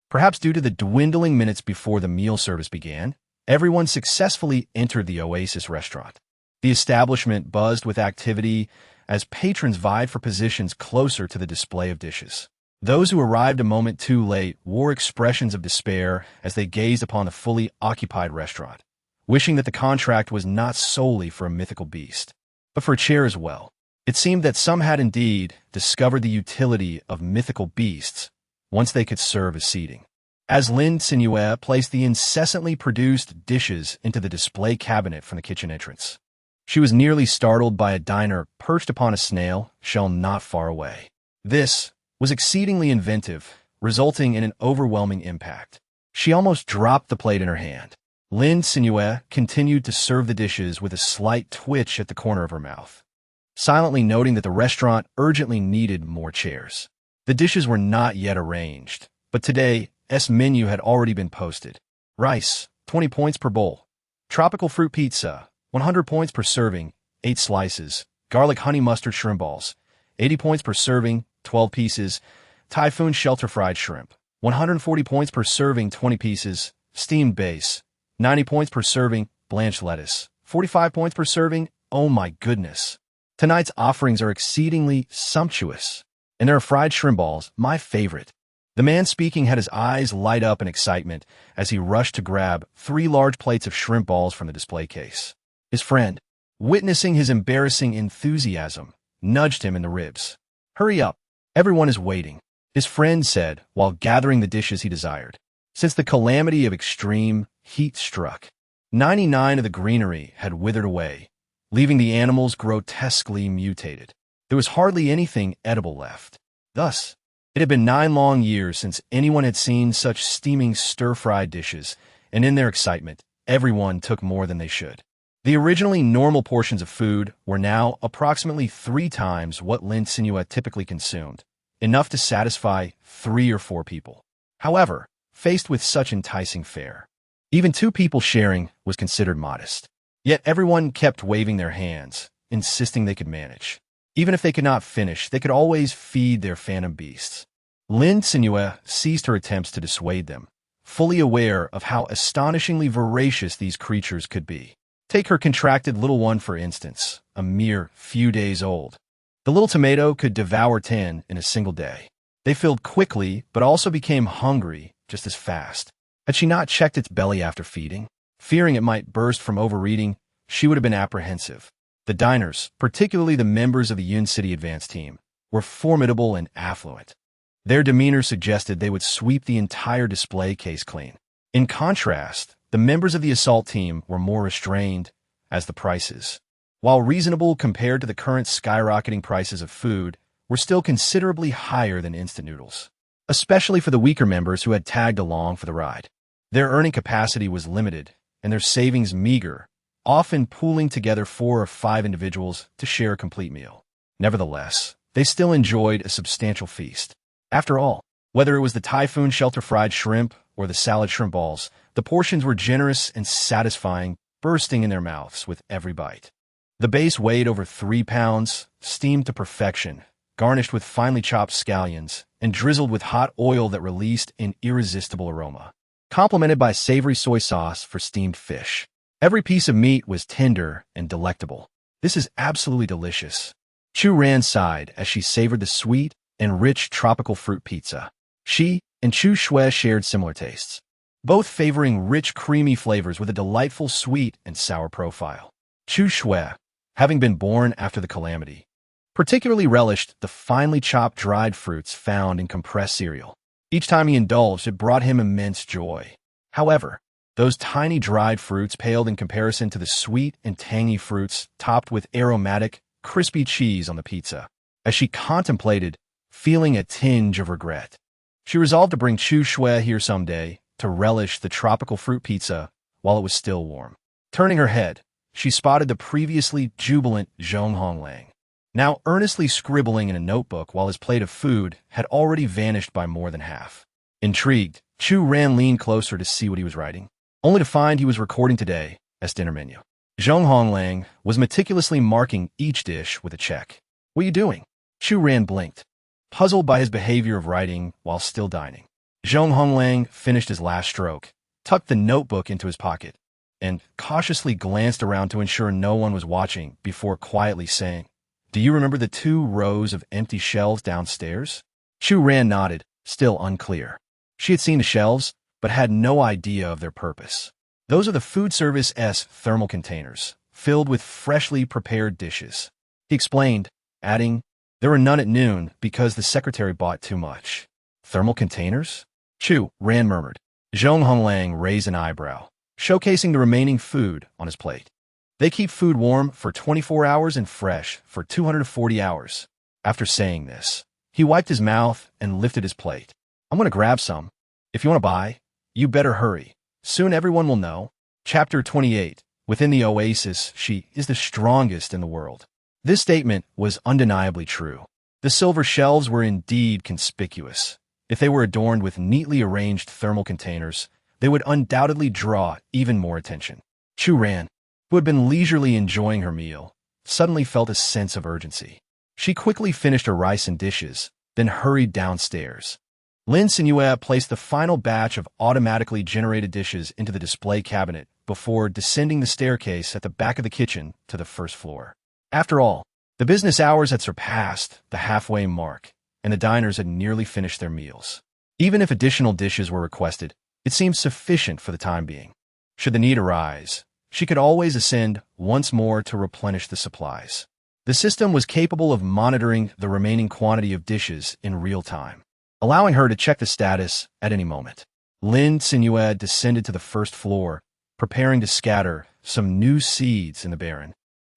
Perhaps due to the dwindling minutes before the meal service began, everyone successfully entered the Oasis restaurant. The establishment buzzed with activity as patrons vied for positions closer to the display of dishes. Those who arrived a moment too late wore expressions of despair as they gazed upon the fully occupied restaurant, wishing that the contract was not solely for a mythical beast, but for a chair as well. It seemed that some had indeed discovered the utility of mythical beasts once they could serve as seating. As Lin Cenyue placed the incessantly produced dishes into the display cabinet from the kitchen entrance, she was nearly startled by a diner perched upon a snail shell not far away. This was exceedingly inventive, resulting in an overwhelming impact. She almost dropped the plate in her hand. Lin Cenyue continued to serve the dishes with a slight twitch at the corner of her mouth, silently noting that the restaurant urgently needed more chairs. The dishes were not yet arranged, but today's menu had already been posted. Rice, 20 points per bowl. Tropical fruit pizza, 100 points per serving, 8 slices. Garlic honey mustard shrimp balls, 80 points per serving, 12 pieces. Typhoon shelter fried shrimp, 140 points per serving, 20 pieces. Steamed base, 90 points per serving, blanched lettuce, 45 points per serving. Oh my goodness. Tonight's offerings are exceedingly sumptuous, and there are fried shrimp balls, my favorite. The man speaking had his eyes light up in excitement as he rushed to grab 3 large plates of shrimp balls from the display case. His friend, witnessing his embarrassing enthusiasm, nudged him in the ribs. "Hurry up, everyone is waiting," his friend said while gathering the dishes he desired. Since the calamity of extreme heat struck, 99 of the greenery had withered away, leaving the animals grotesquely mutated. There was hardly anything edible left. Thus, it had been 9 long years since anyone had seen such steaming stir-fried dishes, and in their excitement, everyone took more than they should. The originally normal portions of food were now approximately 3 times what Lin Cenyue typically consumed, enough to satisfy 3 or 4 people. However, faced with such enticing fare, even 2 people sharing was considered modest. Yet everyone kept waving their hands, insisting they could manage. Even if they could not finish, they could always feed their phantom beasts. Lin Cenyue ceased her attempts to dissuade them, fully aware of how astonishingly voracious these creatures could be. Take her contracted little one, for instance, a mere few days old. The little tomato could devour 10 in a single day. They filled quickly, but also became hungry just as fast. Had she not checked its belly after feeding, fearing it might burst from overeating, she would have been apprehensive. The diners, particularly the members of the Yun City advance team, were formidable and affluent. Their demeanor suggested they would sweep the entire display case clean. In contrast, the members of the assault team were more restrained, as the prices, while reasonable compared to the current skyrocketing prices of food, were still considerably higher than instant noodles, especially for the weaker members who had tagged along for the ride. Their earning capacity was limited, and their savings meager, often pooling together 4 or 5 individuals to share a complete meal. Nevertheless, they still enjoyed a substantial feast. After all, whether it was the typhoon shelter fried shrimp or the salad shrimp balls, the portions were generous and satisfying, bursting in their mouths with every bite. The base weighed over 3 pounds, steamed to perfection, garnished with finely chopped scallions, and drizzled with hot oil that released an irresistible aroma, complemented by savory soy sauce for steamed fish. Every piece of meat was tender and delectable. "This is absolutely delicious," Chu Ran sighed as she savored the sweet and rich tropical fruit pizza. She and Chu Shui shared similar tastes, both favoring rich, creamy flavors with a delightful sweet and sour profile. Chu Shui, having been born after the calamity, particularly relished the finely chopped dried fruits found in compressed cereal. Each time he indulged, it brought him immense joy. However, those tiny dried fruits paled in comparison to the sweet and tangy fruits topped with aromatic, crispy cheese on the pizza. As she contemplated, feeling a tinge of regret, she resolved to bring Chu Shui here someday to relish the tropical fruit pizza while it was still warm. Turning her head, she spotted the previously jubilant Zhong Honglang, now earnestly scribbling in a notebook while his plate of food had already vanished by more than half. Intrigued, Chu Ran leaned closer to see what he was writing, only to find he was recording today's dinner menu. Zhong Honglang was meticulously marking each dish with a check. "What are you doing?" Chu Ran blinked, puzzled by his behavior of writing while still dining. Zhong Honglang finished his last stroke, tucked the notebook into his pocket, and cautiously glanced around to ensure no one was watching before quietly saying, "Do you remember the 2 rows of empty shelves downstairs?" Chu Ran nodded, still unclear. She had seen the shelves, but had no idea of their purpose. "Those are the food service's thermal containers, filled with freshly prepared dishes," he explained, adding, "There were none at noon because the secretary bought too much." "Thermal containers?" Chu Ran murmured. Zhong Honglang raised an eyebrow, showcasing the remaining food on his plate. "They keep food warm for 24 hours and fresh for 240 hours. After saying this, he wiped his mouth and lifted his plate. "I'm going to grab some. If you want to buy, you better hurry. Soon everyone will know." Chapter 28. Within the oasis, she is the strongest in the world. This statement was undeniably true. The silver shelves were indeed conspicuous. If they were adorned with neatly arranged thermal containers, they would undoubtedly draw even more attention. Chu Ran, who had been leisurely enjoying her meal, suddenly felt a sense of urgency. She quickly finished her rice and dishes, then hurried downstairs. Lin Cenyue placed the final batch of automatically generated dishes into the display cabinet before descending the staircase at the back of the kitchen to the first floor. After all, the business hours had surpassed the halfway mark, and the diners had nearly finished their meals. Even if additional dishes were requested, it seemed sufficient for the time being. Should the need arise, she could always ascend once more to replenish the supplies. The system was capable of monitoring the remaining quantity of dishes in real time, allowing her to check the status at any moment. Lin Cenyue descended to the first floor, preparing to scatter some new seeds in the barren,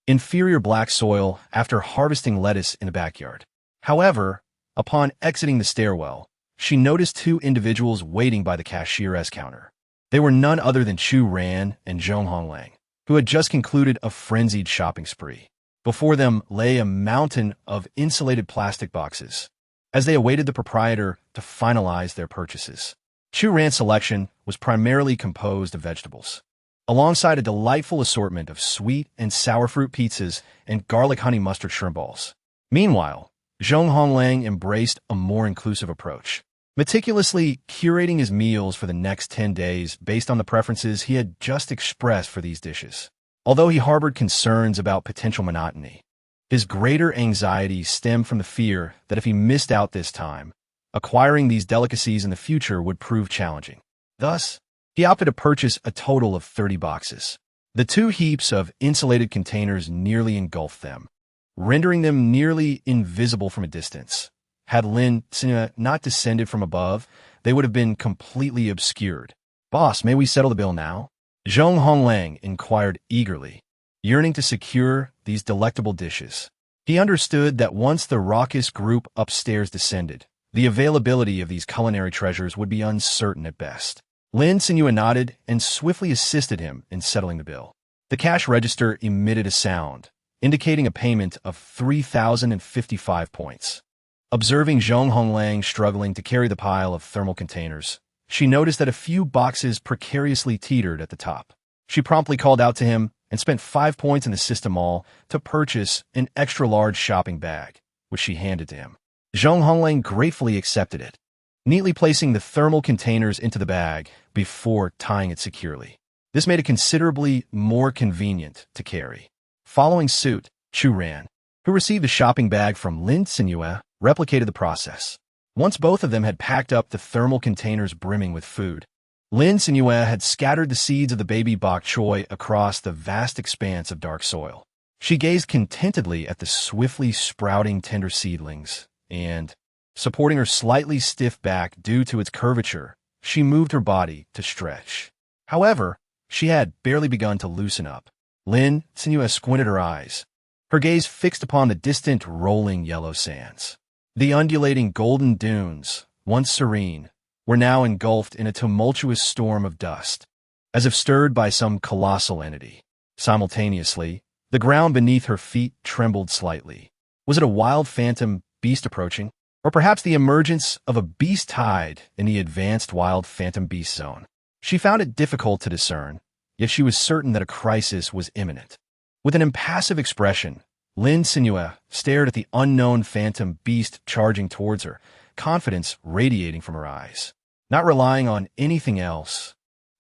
inferior black soil after harvesting lettuce in the backyard. However, upon exiting the stairwell, she noticed two individuals waiting by the cashier's counter. They were none other than Chu Ran and Zhong Honglang, who had just concluded a frenzied shopping spree. Before them lay a mountain of insulated plastic boxes, as they awaited the proprietor to finalize their purchases. Chu Ran's selection was primarily composed of vegetables, alongside a delightful assortment of sweet and sour fruit pizzas and garlic honey mustard shrimp balls. Meanwhile, Zhong Honglang embraced a more inclusive approach, meticulously curating his meals for the next 10 days based on the preferences he had just expressed for these dishes. Although he harbored concerns about potential monotony, his greater anxiety stemmed from the fear that if he missed out this time, acquiring these delicacies in the future would prove challenging. Thus, he opted to purchase a total of 30 boxes. The two heaps of insulated containers nearly engulfed them, rendering them nearly invisible from a distance. Had Lin Cenyue not descended from above, they would have been completely obscured. "Boss, may we settle the bill now?" Zhong Honglang inquired eagerly, yearning to secure these delectable dishes. He understood that once the raucous group upstairs descended, the availability of these culinary treasures would be uncertain at best. Lin Cenyue nodded and swiftly assisted him in settling the bill. The cash register emitted a sound, indicating a payment of 3,055 points. Observing Zhong Honglang struggling to carry the pile of thermal containers, she noticed that a few boxes precariously teetered at the top. She promptly called out to him and spent 5 points in the system mall to purchase an extra-large shopping bag, which she handed to him. Zhong Honglang gratefully accepted it, neatly placing the thermal containers into the bag before tying it securely. This made it considerably more convenient to carry. Following suit, Chu Ran, who received a shopping bag from Lin Cenyue, replicated the process. Once both of them had packed up the thermal containers brimming with food, Lin Cenyue had scattered the seeds of the baby bok choy across the vast expanse of dark soil. She gazed contentedly at the swiftly sprouting tender seedlings, and, supporting her slightly stiff back due to its curvature, she moved her body to stretch. However, she had barely begun to loosen up. Lin Cenyue squinted her eyes, her gaze fixed upon the distant rolling yellow sands. The undulating golden dunes, once serene, were now engulfed in a tumultuous storm of dust, as if stirred by some colossal entity. Simultaneously, the ground beneath her feet trembled slightly. Was it a wild phantom beast approaching? Or perhaps the emergence of a beast tide in the advanced wild phantom beast zone? She found it difficult to discern, yet she was certain that a crisis was imminent. With an impassive expression, Lin Cenyue stared at the unknown phantom beast charging towards her, confidence radiating from her eyes. Not relying on anything else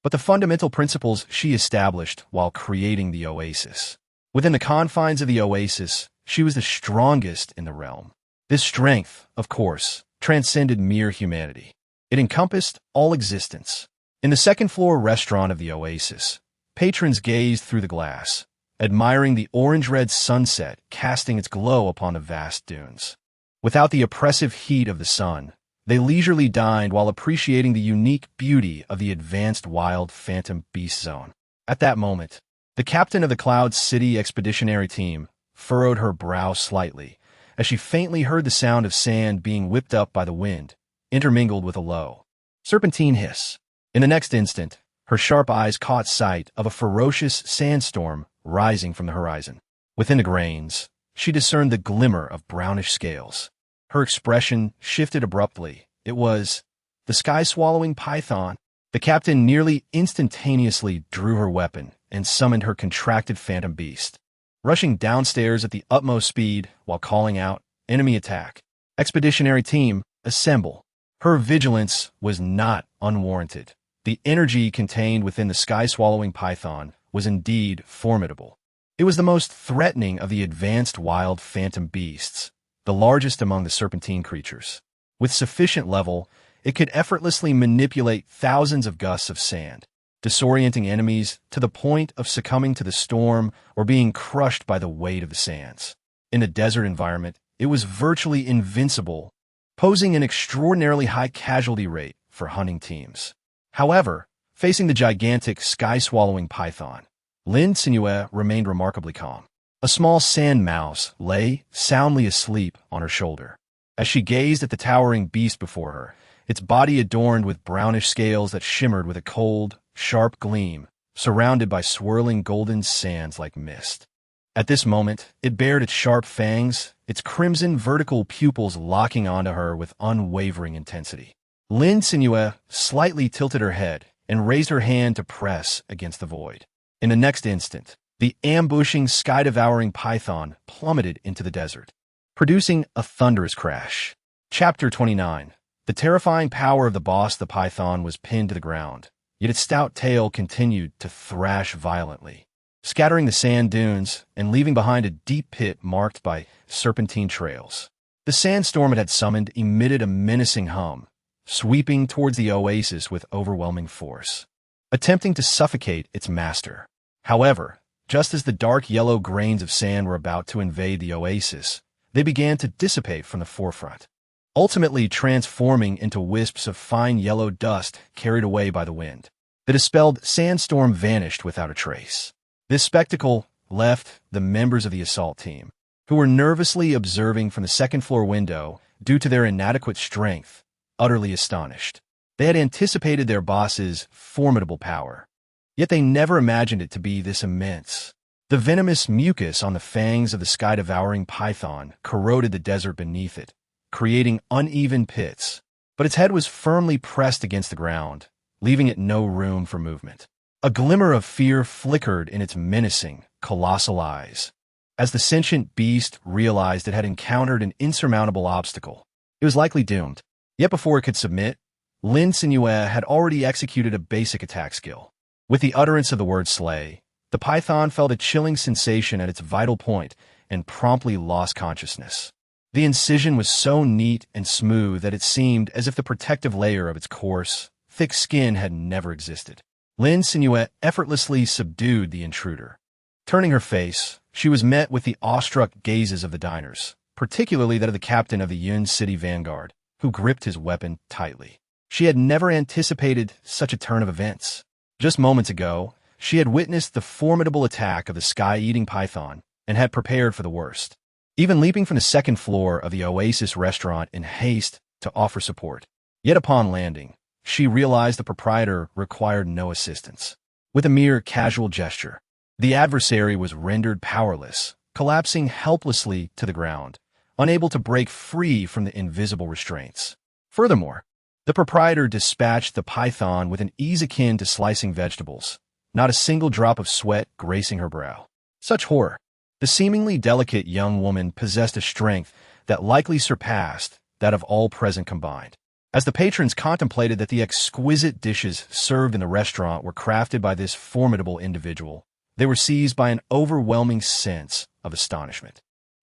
but the fundamental principles she established while creating the oasis. Within the confines of the oasis, she was the strongest in the realm. This strength, of course, transcended mere humanity. It encompassed all existence. In the second-floor restaurant of the oasis, patrons gazed through the glass, admiring the orange-red sunset casting its glow upon the vast dunes. Without the oppressive heat of the sun, they leisurely dined while appreciating the unique beauty of the advanced wild phantom beast zone. At that moment, the captain of the Cloud City Expeditionary Team furrowed her brow slightly as she faintly heard the sound of sand being whipped up by the wind, intermingled with a low, serpentine hiss. In the next instant, Her sharp eyes caught sight of a ferocious sandstorm rising from the horizon. Within the grains, she discerned the glimmer of brownish scales. Her expression shifted abruptly. It was the sky-swallowing python. The captain nearly instantaneously drew her weapon and summoned her contracted phantom beast, rushing downstairs at the utmost speed while calling out, "Enemy attack! Expeditionary team, assemble!" Her vigilance was not unwarranted. The energy contained within the sky-swallowing python was indeed formidable. It was the most threatening of the advanced wild phantom beasts, the largest among the serpentine creatures. With sufficient level, it could effortlessly manipulate thousands of gusts of sand, disorienting enemies to the point of succumbing to the storm or being crushed by the weight of the sands. In a desert environment, it was virtually invincible, posing an extraordinarily high casualty rate for hunting teams. However, facing the gigantic sky-swallowing python, Lin Cenyue remained remarkably calm. A small sand mouse lay soundly asleep on her shoulder. As she gazed at the towering beast before her, its body adorned with brownish scales that shimmered with a cold, sharp gleam, surrounded by swirling golden sands like mist. At this moment, it bared its sharp fangs, its crimson vertical pupils locking onto her with unwavering intensity. Lin Cenyue slightly tilted her head and raised her hand to press against the void. In the next instant, the ambushing, sky-devouring python plummeted into the desert, producing a thunderous crash. Chapter 29. The terrifying power of the boss the python was pinned to the ground, yet its stout tail continued to thrash violently, scattering the sand dunes and leaving behind a deep pit marked by serpentine trails. The sandstorm it had summoned emitted a menacing hum, sweeping towards the oasis with overwhelming force, attempting to suffocate its master. However, just as the dark yellow grains of sand were about to invade the oasis, they began to dissipate from the forefront, ultimately transforming into wisps of fine yellow dust carried away by the wind. The dispelled sandstorm vanished without a trace. This spectacle left the members of the assault team, who were nervously observing from the second-floor window due to their inadequate strength, utterly astonished. They had anticipated their boss's formidable power, yet they never imagined it to be this immense. The venomous mucus on the fangs of the sky-devouring python corroded the desert beneath it, creating uneven pits, but its head was firmly pressed against the ground, leaving it no room for movement. A glimmer of fear flickered in its menacing, colossal eyes, as the sentient beast realized it had encountered an insurmountable obstacle. It was likely doomed. Yet before it could submit, Lin Cenyue had already executed a basic attack skill. With the utterance of the word slay, the python felt a chilling sensation at its vital point and promptly lost consciousness. The incision was so neat and smooth that it seemed as if the protective layer of its coarse, thick skin had never existed. Lin Cenyue effortlessly subdued the intruder. Turning her face, she was met with the awestruck gazes of the diners, particularly that of the captain of the Yun City Vanguard, who gripped his weapon tightly. She had never anticipated such a turn of events. Just moments ago, she had witnessed the formidable attack of the sky-eating python and had prepared for the worst, even leaping from the second floor of the Oasis restaurant in haste to offer support. Yet upon landing, she realized the proprietor required no assistance. With a mere casual gesture, the adversary was rendered powerless, collapsing helplessly to the ground, unable to break free from the invisible restraints. Furthermore, the proprietor dispatched the python with an ease akin to slicing vegetables, not a single drop of sweat gracing her brow. Such horror! The seemingly delicate young woman possessed a strength that likely surpassed that of all present combined. As the patrons contemplated that the exquisite dishes served in the restaurant were crafted by this formidable individual, they were seized by an overwhelming sense of astonishment.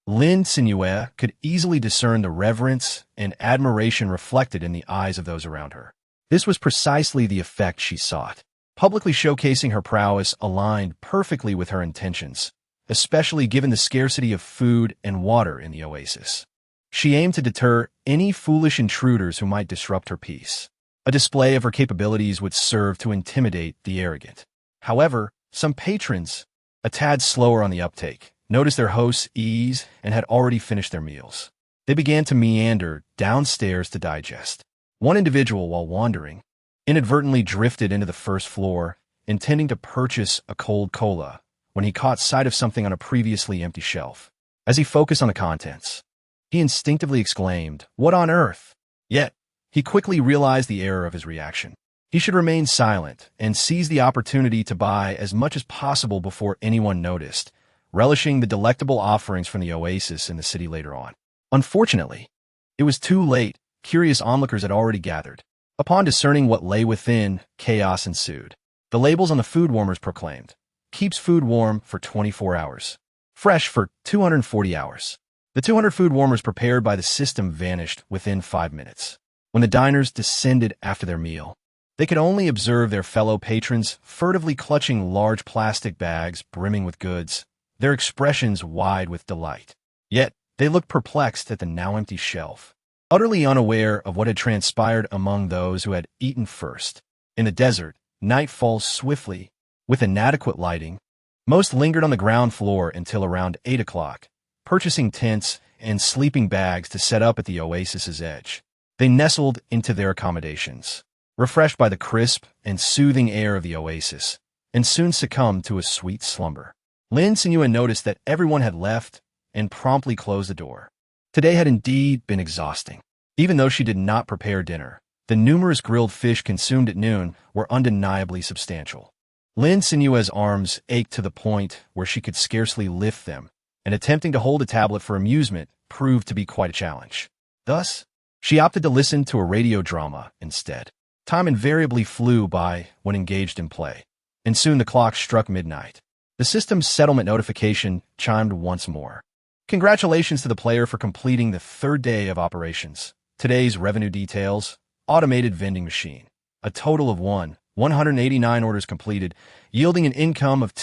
Lin Cenyue could easily discern the reverence and admiration reflected in the eyes of those around her. This was precisely the effect she sought. Publicly showcasing her prowess aligned perfectly with her intentions, especially given the scarcity of food and water in the oasis. She aimed to deter any foolish intruders who might disrupt her peace. A display of her capabilities would serve to intimidate the arrogant. However, some patrons, a tad slower on the uptake, noticed their host's ease and had already finished their meals. They began to meander downstairs to digest. One individual, while wandering, inadvertently drifted into the first floor, intending to purchase a cold cola, when he caught sight of something on a previously empty shelf. As he focused on the contents, he instinctively exclaimed, "What on earth?" Yet, he quickly realized the error of his reaction. He should remain silent and seize the opportunity to buy as much as possible before anyone noticed, relishing the delectable offerings from the oasis in the city later on. Unfortunately, it was too late. Curious onlookers had already gathered. Upon discerning what lay within, chaos ensued. The labels on the food warmers proclaimed, "Keeps food warm for 24 hours. Fresh for 240 hours." The 200 food warmers prepared by the system vanished within 5 minutes. When the diners descended after their meal, they could only observe their fellow patrons furtively clutching large plastic bags brimming with goods, their expressions wide with delight. Yet, they looked perplexed at the now empty shelf, utterly unaware of what had transpired among those who had eaten first. In the desert, night falls swiftly, with inadequate lighting. Most lingered on the ground floor until around 8 o'clock, purchasing tents and sleeping bags to set up at the oasis's edge. They nestled into their accommodations, refreshed by the crisp and soothing air of the oasis, and soon succumbed to a sweet slumber. Lin Cenyue noticed that everyone had left and promptly closed the door. Today had indeed been exhausting. Even though she did not prepare dinner, the numerous grilled fish consumed at noon were undeniably substantial. Lin Cenyue's arms ached to the point where she could scarcely lift them, and attempting to hold a tablet for amusement proved to be quite a challenge. Thus, she opted to listen to a radio drama instead. Time invariably flew by when engaged in play, and soon the clock struck midnight. The system's settlement notification chimed once more. Congratulations to the player for completing the third day of operations. Today's revenue details: automated vending machine. A total of 189 orders completed, yielding an income of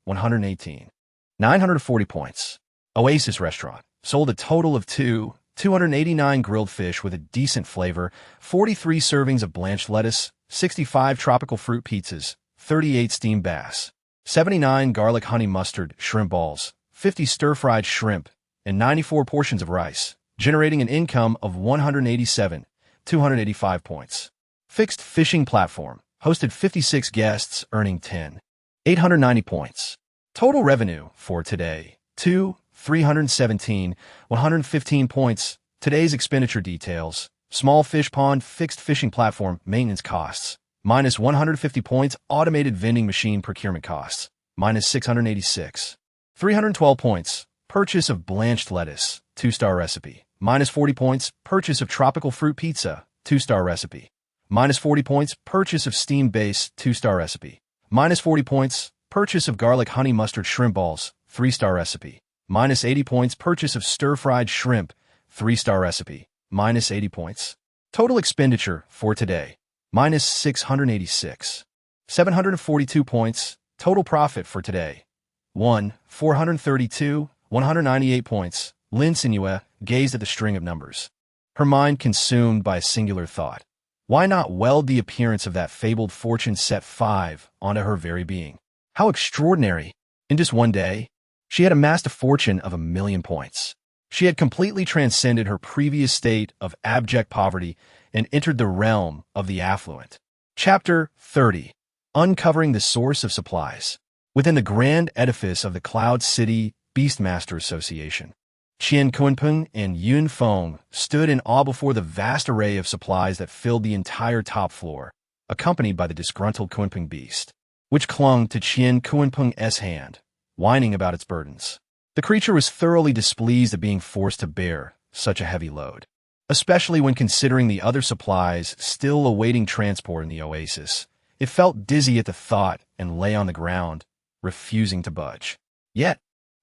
118. 940 points. Oasis restaurant. Sold a total of 289 grilled fish with a decent flavor, 43 servings of blanched lettuce, 65 tropical fruit pizzas, 38 steamed bass, 79 garlic honey mustard shrimp balls, 50 stir-fried shrimp, and 94 portions of rice, generating an income of 285 points. Fixed fishing platform. Hosted 56 guests, earning 890 points. Total revenue for today, 317, 115 points. Today's expenditure details: small fish pond, fixed fishing platform, maintenance costs, minus 150 points. Automated vending machine procurement costs, minus 686. 312 points. Purchase of blanched lettuce, 2-star recipe, minus 40 points. Purchase of tropical fruit pizza, 2-star recipe, minus 40 points. Purchase of steamed base, 2-star recipe, minus 40 points. Purchase of garlic honey mustard shrimp balls, 3-star recipe, minus 80 points. Purchase of stir-fried shrimp, 3-star recipe, minus 80 points. Total expenditure for today, minus 686. 742 points. Total profit for today, 432, 198 points. Lin Cenyue gazed at the string of numbers, her mind consumed by a singular thought. Why not weld the appearance of that fabled fortune set 5 onto her very being? How extraordinary! In just one day, she had amassed a fortune of 1,000,000 points. She had completely transcended her previous state of abject poverty and entered the realm of the affluent. Chapter 30. Uncovering the source of supplies. Within the grand edifice of the Cloud City Beastmaster Association, Qian Kunpeng and Yun Feng stood in awe before the vast array of supplies that filled the entire top floor, accompanied by the disgruntled Kunpeng beast, which clung to Qian Kunpeng's hand, whining about its burdens. The creature was thoroughly displeased at being forced to bear such a heavy load, especially when considering the other supplies still awaiting transport in the oasis. It felt dizzy at the thought and lay on the ground, refusing to budge. Yet,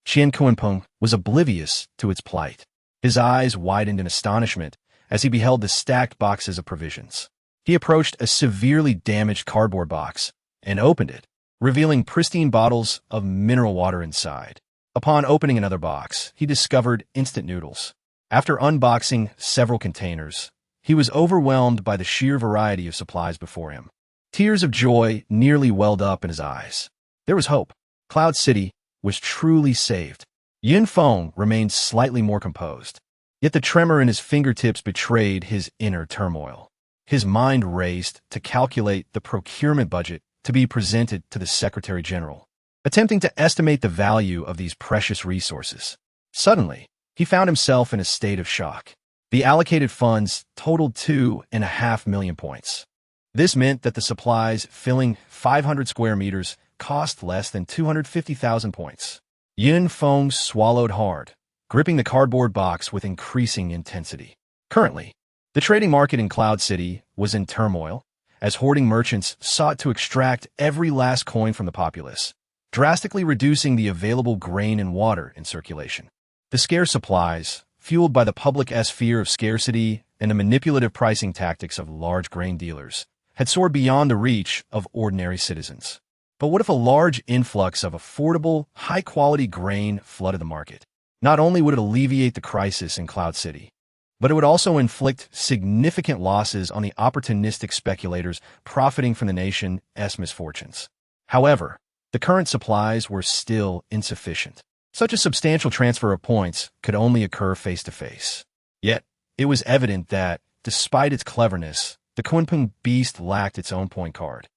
Qian Kunpeng was oblivious to its plight. His eyes widened in astonishment as he beheld the stacked boxes of provisions. He approached a severely damaged cardboard box and opened it, revealing pristine bottles of mineral water inside. Upon opening another box, he discovered instant noodles. After unboxing several containers, he was overwhelmed by the sheer variety of supplies before him. Tears of joy nearly welled up in his eyes. There was hope. Cloud City was truly saved. Yun Feng remained slightly more composed, yet the tremor in his fingertips betrayed his inner turmoil. His mind raced to calculate the procurement budget to be presented to the Secretary General, attempting to estimate the value of these precious resources. Suddenly, he found himself in a state of shock. The allocated funds totaled 2.5 million points. This meant that the supplies filling 500 square meters cost less than 250,000 points. Yin Feng swallowed hard, gripping the cardboard box with increasing intensity. Currently, the trading market in Cloud City was in turmoil, as hoarding merchants sought to extract every last coin from the populace, drastically reducing the available grain and water in circulation. The scarce supplies, fueled by the public's fear of scarcity and the manipulative pricing tactics of large grain dealers, had soared beyond the reach of ordinary citizens. But what if a large influx of affordable, high-quality grain flooded the market? Not only would it alleviate the crisis in Cloud City, but it would also inflict significant losses on the opportunistic speculators profiting from the nation's misfortunes. However, the current supplies were still insufficient. Such a substantial transfer of points could only occur face-to-face. Yet, it was evident that, despite its cleverness, the Kunpeng beast lacked its own point card.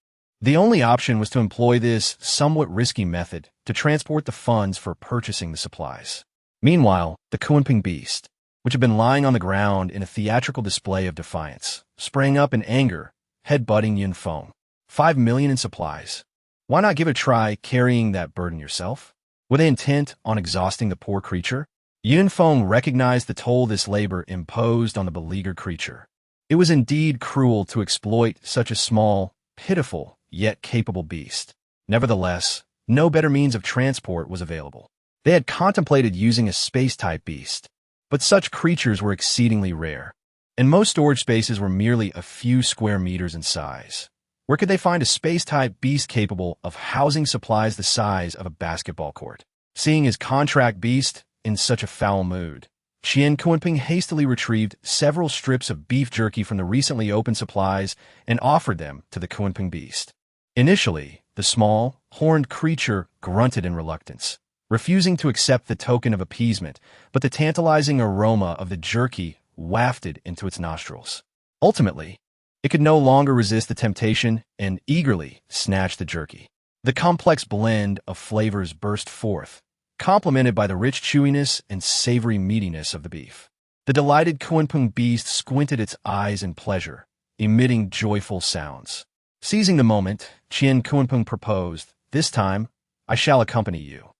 The only option was to employ this somewhat risky method to transport the funds for purchasing the supplies. Meanwhile, the Kunpeng beast, which had been lying on the ground in a theatrical display of defiance, sprang up in anger, headbutting Yin Feng. 5 million in supplies. Why not give it a try carrying that burden yourself? Were they intent on exhausting the poor creature? Yin Feng recognized the toll this labor imposed on the beleaguered creature. It was indeed cruel to exploit such a small, pitiful, yet capable beast. Nevertheless, no better means of transport was available. They had contemplated using a space-type beast, but such creatures were exceedingly rare, and most storage spaces were merely a few square meters in size. Where could they find a space-type beast capable of housing supplies the size of a basketball court? Seeing his contract beast in such a foul mood, Qian Kunpeng hastily retrieved several strips of beef jerky from the recently opened supplies and offered them to the Kunpeng beast. Initially, the small, horned creature grunted in reluctance, refusing to accept the token of appeasement, but the tantalizing aroma of the jerky wafted into its nostrils. Ultimately, it could no longer resist the temptation and eagerly snatched the jerky. The complex blend of flavors burst forth, complemented by the rich chewiness and savory meatiness of the beef. The delighted Kunpeng beast squinted its eyes in pleasure, emitting joyful sounds. Seizing the moment, Qian Kunpeng proposed, "This time, I shall accompany you.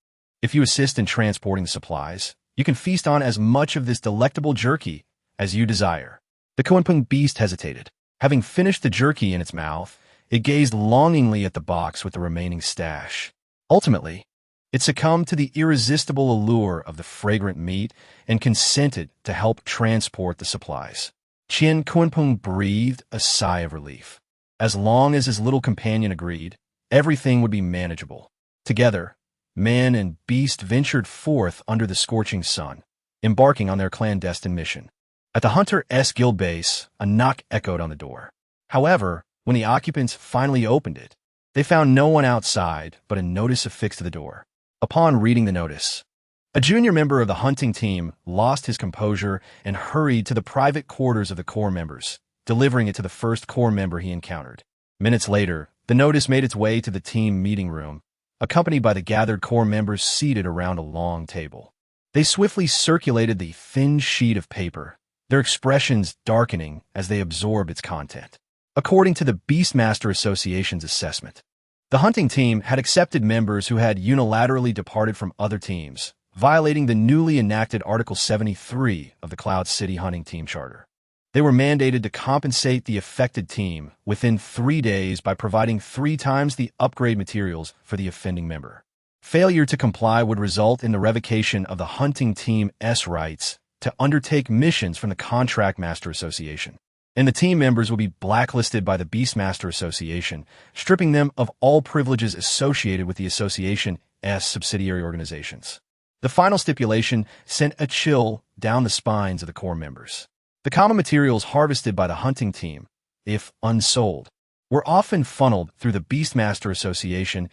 If you assist in transporting the supplies, you can feast on as much of this delectable jerky as you desire." The Kunpeng beast hesitated. Having finished the jerky in its mouth, it gazed longingly at the box with the remaining stash. Ultimately, it succumbed to the irresistible allure of the fragrant meat and consented to help transport the supplies. Qian Kunpeng breathed a sigh of relief. As long as his little companion agreed, everything would be manageable. Together, man and beast ventured forth under the scorching sun, embarking on their clandestine mission. At the Hunter's guild base, a knock echoed on the door. However, when the occupants finally opened it, they found no one outside but a notice affixed to the door. Upon reading the notice, a junior member of the hunting team lost his composure and hurried to the private quarters of the Corps members, delivering it to the first Corps member he encountered. Minutes later, the notice made its way to the team meeting room, accompanied by the gathered Corps members seated around a long table. They swiftly circulated the thin sheet of paper, their expressions darkening as they absorbed its content. According to the Beastmaster Association's assessment, the hunting team had accepted members who had unilaterally departed from other teams, violating the newly enacted Article 73 of the Cloud City Hunting Team Charter. They were mandated to compensate the affected team within 3 days by providing 3 times the upgrade materials for the offending member. Failure to comply would result in the revocation of the hunting team's rights to undertake missions from the Contract Master Association, and the team members will be blacklisted by the Beastmaster Association, stripping them of all privileges associated with the association's subsidiary organizations. The final stipulation sent a chill down the spines of the Corps members. The common materials harvested by the hunting team, if unsold, were often funneled through the Beastmaster Association's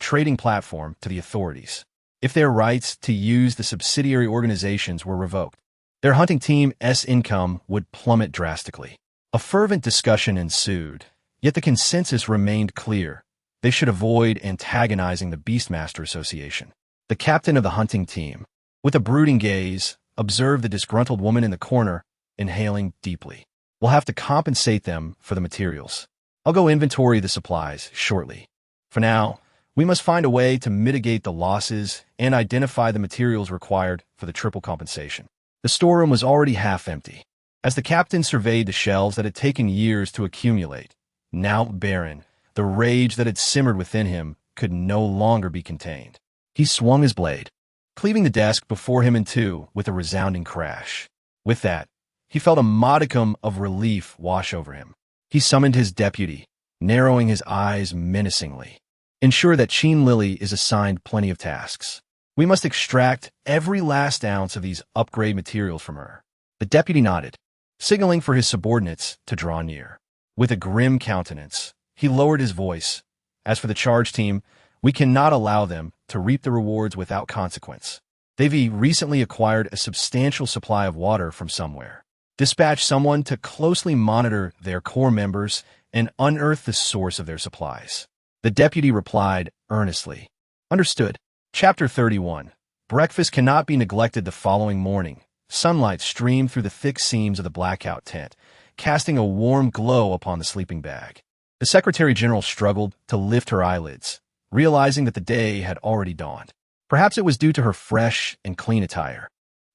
trading platform to the authorities. If their rights to use the subsidiary organizations were revoked, their hunting team's income would plummet drastically. A fervent discussion ensued, yet the consensus remained clear. They should avoid antagonizing the Beastmaster Association. The captain of the hunting team, with a brooding gaze, observed the disgruntled woman in the corner, inhaling deeply. We'll have to compensate them for the materials. I'll go inventory the supplies shortly. For now, we must find a way to mitigate the losses and identify the materials required for the triple compensation. The storeroom was already half empty. As the captain surveyed the shelves that had taken years to accumulate, now barren, the rage that had simmered within him could no longer be contained. He swung his blade, cleaving the desk before him in two with a resounding crash. With that, he felt a modicum of relief wash over him. He summoned his deputy, narrowing his eyes menacingly. Ensure that Qin Lily is assigned plenty of tasks. We must extract every last ounce of these upgrade materials from her. The deputy nodded, signaling for his subordinates to draw near. With a grim countenance, he lowered his voice. As for the charge team, we cannot allow them to reap the rewards without consequence. They've recently acquired a substantial supply of water from somewhere. Dispatch someone to closely monitor their core members and unearth the source of their supplies. The deputy replied earnestly. Understood. Chapter 31. Breakfast cannot be neglected the following morning. Sunlight streamed through the thick seams of the blackout tent, casting a warm glow upon the sleeping bag. The Secretary General struggled to lift her eyelids, realizing that the day had already dawned. Perhaps it was due to her fresh and clean attire,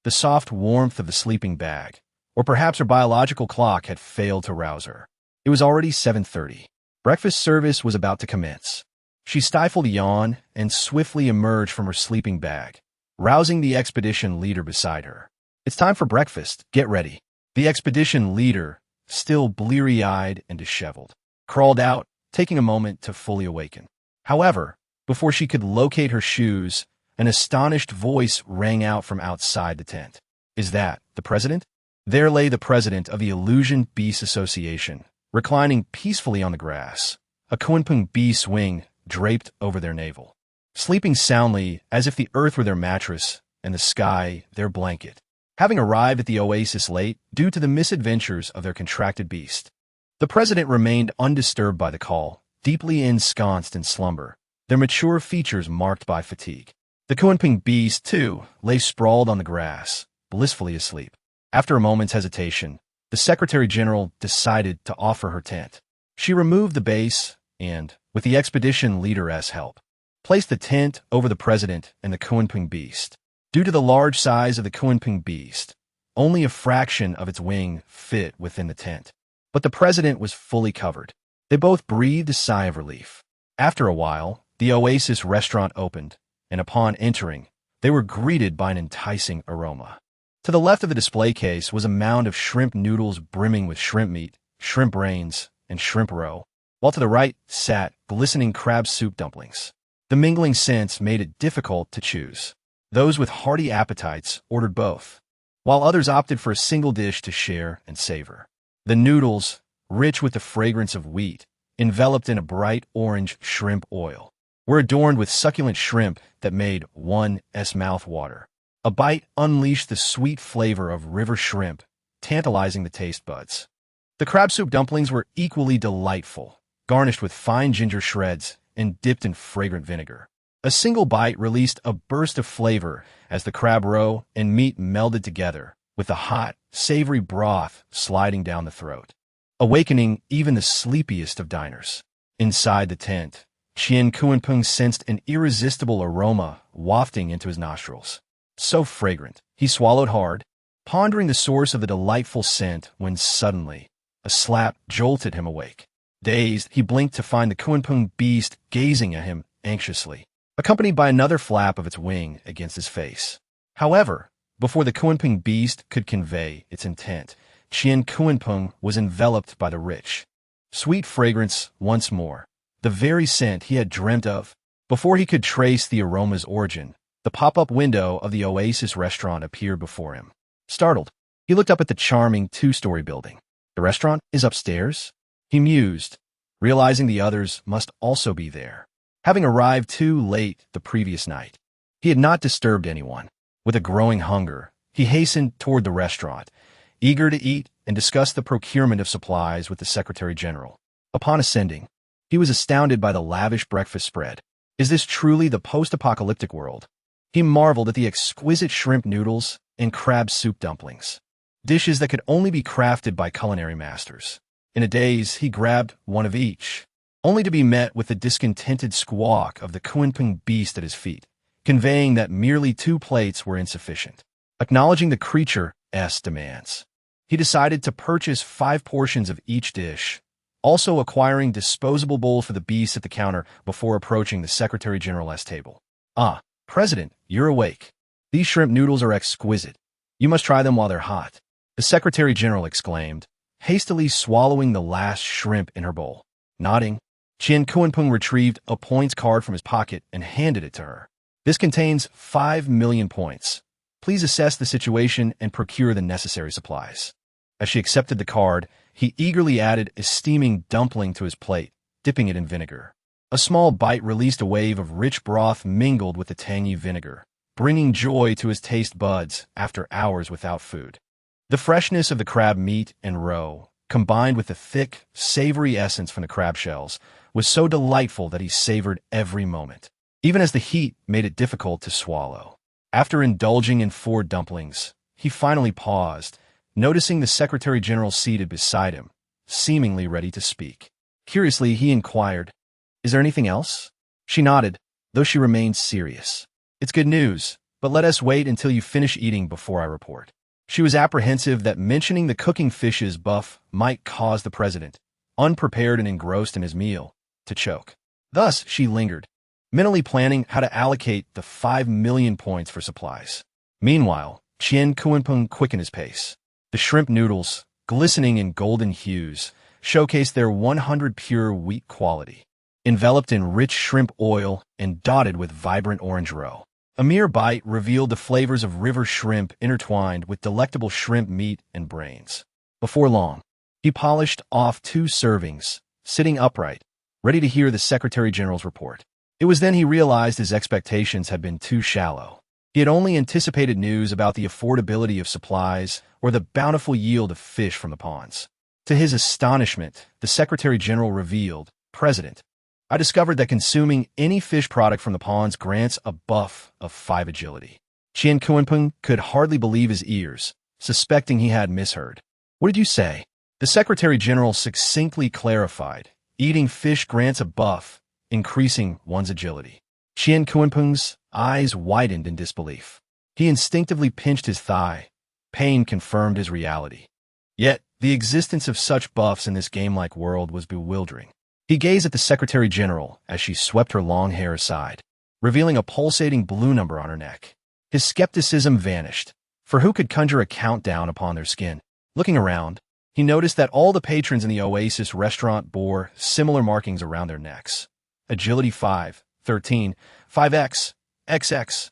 the soft warmth of the sleeping bag, or perhaps her biological clock had failed to rouse her. It was already 7:30. Breakfast service was about to commence. She stifled a yawn and swiftly emerged from her sleeping bag, rousing the expedition leader beside her. It's time for breakfast. Get ready. The expedition leader, still bleary-eyed and disheveled, crawled out, taking a moment to fully awaken. However, before she could locate her shoes, an astonished voice rang out from outside the tent. Is that the president? There lay the president of the Illusion Beast Association, reclining peacefully on the grass, a Kunpeng bee swing draped over their navel, sleeping soundly as if the earth were their mattress and the sky their blanket. Having arrived at the oasis late due to the misadventures of their contracted beast, the president remained undisturbed by the call, deeply ensconced in slumber, their mature features marked by fatigue. The Kunpeng beast, too, lay sprawled on the grass, blissfully asleep. After a moment's hesitation, the Secretary General decided to offer her tent. She removed the base and, with the expedition leader's help, placed the tent over the president and the Kunpeng beast. Due to the large size of the Kunpeng beast, only a fraction of its wing fit within the tent. But the president was fully covered. They both breathed a sigh of relief. After a while, the Oasis restaurant opened, and upon entering, they were greeted by an enticing aroma. To the left of the display case was a mound of shrimp noodles brimming with shrimp meat, shrimp brains, and shrimp roe, while to the right sat glistening crab soup dumplings. The mingling scents made it difficult to choose. Those with hearty appetites ordered both, while others opted for a single dish to share and savor. The noodles, rich with the fragrance of wheat, enveloped in a bright orange shrimp oil, were adorned with succulent shrimp that made one's mouth water. A bite unleashed the sweet flavor of river shrimp, tantalizing the taste buds. The crab soup dumplings were equally delightful, garnished with fine ginger shreds and dipped in fragrant vinegar. A single bite released a burst of flavor as the crab roe and meat melded together, with the hot, savory broth sliding down the throat, awakening even the sleepiest of diners. Inside the tent, Qian Kunpeng sensed an irresistible aroma wafting into his nostrils. So fragrant, he swallowed hard, pondering the source of the delightful scent when suddenly, a slap jolted him awake. Dazed, he blinked to find the Kunpeng beast gazing at him anxiously, accompanied by another flap of its wing against his face. However, before the Kunpeng beast could convey its intent, Qian Kunpeng was enveloped by the rich, sweet fragrance once more, the very scent he had dreamt of. Before he could trace the aroma's origin, the pop-up window of the Oasis restaurant appeared before him. Startled, he looked up at the charming two-story building. The restaurant is upstairs? He mused, realizing the others must also be there. Having arrived too late the previous night, he had not disturbed anyone. With a growing hunger, he hastened toward the restaurant, eager to eat and discuss the procurement of supplies with the Secretary General. Upon ascending, he was astounded by the lavish breakfast spread. Is this truly the post-apocalyptic world? He marveled at the exquisite shrimp noodles and crab soup dumplings, dishes that could only be crafted by culinary masters. In a daze, he grabbed one of each, only to be met with the discontented squawk of the Kunpeng beast at his feet, conveying that merely 2 plates were insufficient. Acknowledging the creature's demands, he decided to purchase 5 portions of each dish, also acquiring disposable bowls for the beast at the counter before approaching the Secretary General's table. "Ah, President, you're awake. These shrimp noodles are exquisite. You must try them while they're hot," the Secretary General exclaimed, hastily swallowing the last shrimp in her bowl. Nodding, Qian Kunpeng retrieved a points card from his pocket and handed it to her. "This contains 5 million points. Please assess the situation and procure the necessary supplies." As she accepted the card, he eagerly added a steaming dumpling to his plate, dipping it in vinegar. A small bite released a wave of rich broth mingled with the tangy vinegar, bringing joy to his taste buds after hours without food. The freshness of the crab meat and roe, combined with the thick, savory essence from the crab shells, was so delightful that he savored every moment, even as the heat made it difficult to swallow. After indulging in 4 dumplings, he finally paused, noticing the Secretary General seated beside him, seemingly ready to speak. Curiously, he inquired, "Is there anything else?" She nodded, though she remained serious. "It's good news, but let us wait until you finish eating before I report." She was apprehensive that mentioning the cooking fish's buff might cause the president, unprepared and engrossed in his meal, to choke. Thus, she lingered, mentally planning how to allocate the 5 million points for supplies. Meanwhile, Qian Kunpeng quickened his pace. The shrimp noodles, glistening in golden hues, showcased their 100 pure wheat quality, enveloped in rich shrimp oil and dotted with vibrant orange roe. A mere bite revealed the flavors of river shrimp intertwined with delectable shrimp meat and brains. Before long, he polished off 2 servings, sitting upright, ready to hear the Secretary General's report. It was then he realized his expectations had been too shallow. He had only anticipated news about the affordability of supplies or the bountiful yield of fish from the ponds. To his astonishment, the Secretary General revealed, "President, I discovered that consuming any fish product from the ponds grants a buff of 5 agility." Qian Kunpeng could hardly believe his ears, suspecting he had misheard. "What did you say?" The Secretary General succinctly clarified, "Eating fish grants a buff, increasing one's agility." Qian Kunpeng's eyes widened in disbelief. He instinctively pinched his thigh. Pain confirmed his reality. Yet, the existence of such buffs in this game-like world was bewildering. He gazed at the Secretary General as she swept her long hair aside, revealing a pulsating blue number on her neck. His skepticism vanished, for who could conjure a countdown upon their skin? Looking around, he noticed that all the patrons in the Oasis restaurant bore similar markings around their necks. Agility 5, 13, 5x, XX.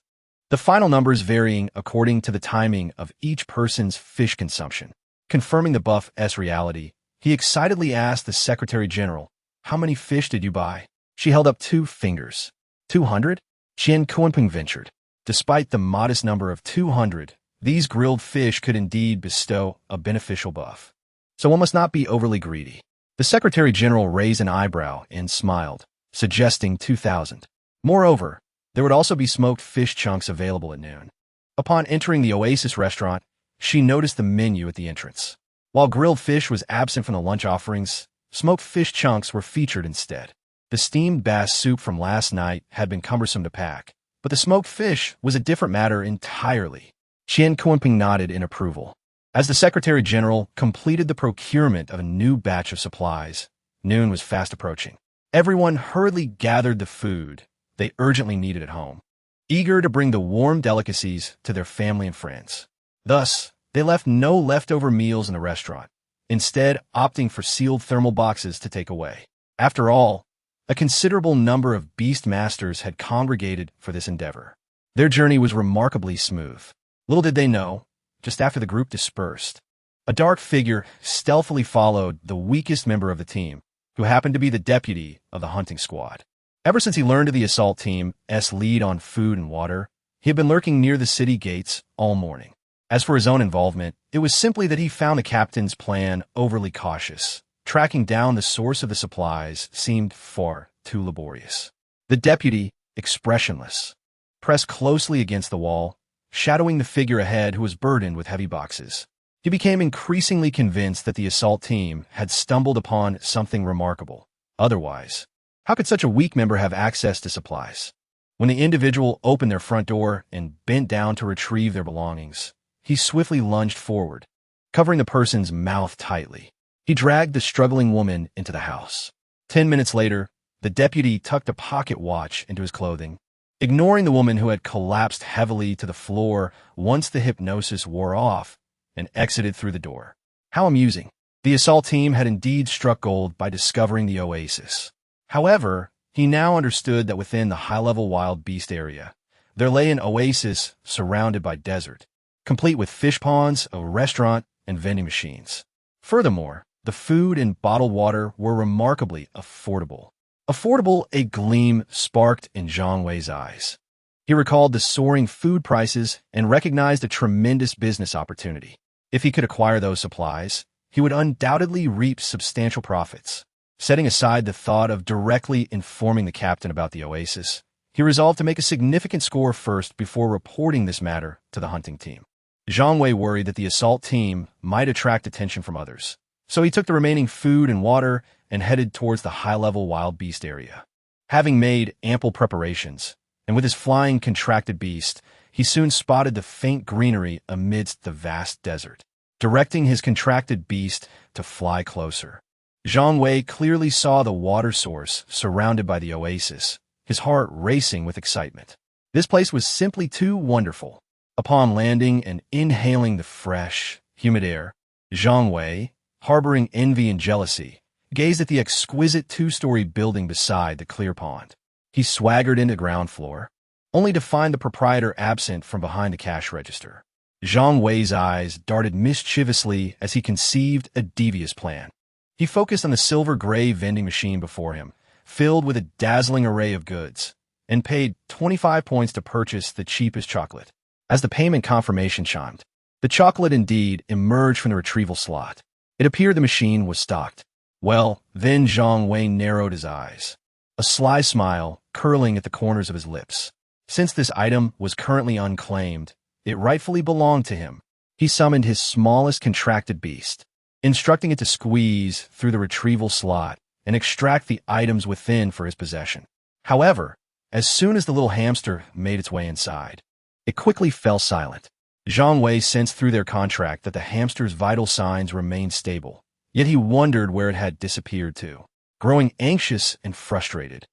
The final numbers varying according to the timing of each person's fish consumption. Confirming the buff's reality, he excitedly asked the Secretary General, "How many fish did you buy?" She held up 2 fingers. 200? Qian Kunpeng ventured. Despite the modest number of 200, these grilled fish could indeed bestow a beneficial buff. So one must not be overly greedy. The Secretary General raised an eyebrow and smiled, suggesting 2,000. Moreover, there would also be smoked fish chunks available at noon. Upon entering the Oasis restaurant, she noticed the menu at the entrance. While grilled fish was absent from the lunch offerings, smoked fish chunks were featured instead. The steamed bass soup from last night had been cumbersome to pack, but the smoked fish was a different matter entirely. Qian Kunpeng nodded in approval. As the Secretary General completed the procurement of a new batch of supplies, noon was fast approaching. Everyone hurriedly gathered the food they urgently needed at home, eager to bring the warm delicacies to their family and friends. Thus, they left no leftover meals in the restaurant, instead opting for sealed thermal boxes to take away. After all, a considerable number of beast masters had congregated for this endeavor. Their journey was remarkably smooth. Little did they know, just after the group dispersed, a dark figure stealthily followed the weakest member of the team, who happened to be the deputy of the hunting squad. Ever since he learned of the assault team's lead on food and water, he had been lurking near the city gates all morning. As for his own involvement, it was simply that he found the captain's plan overly cautious. Tracking down the source of the supplies seemed far too laborious. The deputy, expressionless, pressed closely against the wall, shadowing the figure ahead who was burdened with heavy boxes. He became increasingly convinced that the assault team had stumbled upon something remarkable. Otherwise, how could such a weak member have access to supplies? When the individual opened their front door and bent down to retrieve their belongings, he swiftly lunged forward, covering the person's mouth tightly. He dragged the struggling woman into the house. 10 minutes later, the deputy tucked a pocket watch into his clothing, ignoring the woman who had collapsed heavily to the floor once the hypnosis wore off, and exited through the door. How amusing. The assault team had indeed struck gold by discovering the oasis. However, he now understood that within the high-level wild beast area, there lay an oasis surrounded by desert, complete with fish ponds, a restaurant, and vending machines. Furthermore, the food and bottled water were remarkably affordable. Affordable, a gleam sparked in Zhang Wei's eyes. He recalled the soaring food prices and recognized a tremendous business opportunity. If he could acquire those supplies, he would undoubtedly reap substantial profits. Setting aside the thought of directly informing the captain about the oasis, he resolved to make a significant score first before reporting this matter to the hunting team. Zhang Wei worried that the assault team might attract attention from others, so he took the remaining food and water and headed towards the high-level wild beast area. Having made ample preparations, and with his flying contracted beast, he soon spotted the faint greenery amidst the vast desert. Directing his contracted beast to fly closer, Zhang Wei clearly saw the water source surrounded by the oasis, his heart racing with excitement. This place was simply too wonderful. Upon landing and inhaling the fresh, humid air, Zhang Wei, harboring envy and jealousy, gazed at the exquisite two-story building beside the clear pond. He swaggered into ground floor, only to find the proprietor absent from behind the cash register. Zhang Wei's eyes darted mischievously as he conceived a devious plan. He focused on the silver-gray vending machine before him, filled with a dazzling array of goods, and paid 25 points to purchase the cheapest chocolate. As the payment confirmation chimed, the chocolate indeed emerged from the retrieval slot. It appeared the machine was stocked. Well, then Zhang Wei narrowed his eyes, a sly smile curling at the corners of his lips. Since this item was currently unclaimed, it rightfully belonged to him. He summoned his smallest contracted beast, instructing it to squeeze through the retrieval slot and extract the items within for his possession. However, as soon as the little hamster made its way inside, it quickly fell silent. Zhang Wei sensed through their contract that the hamster's vital signs remained stable, yet he wondered where it had disappeared to. Growing anxious and frustrated,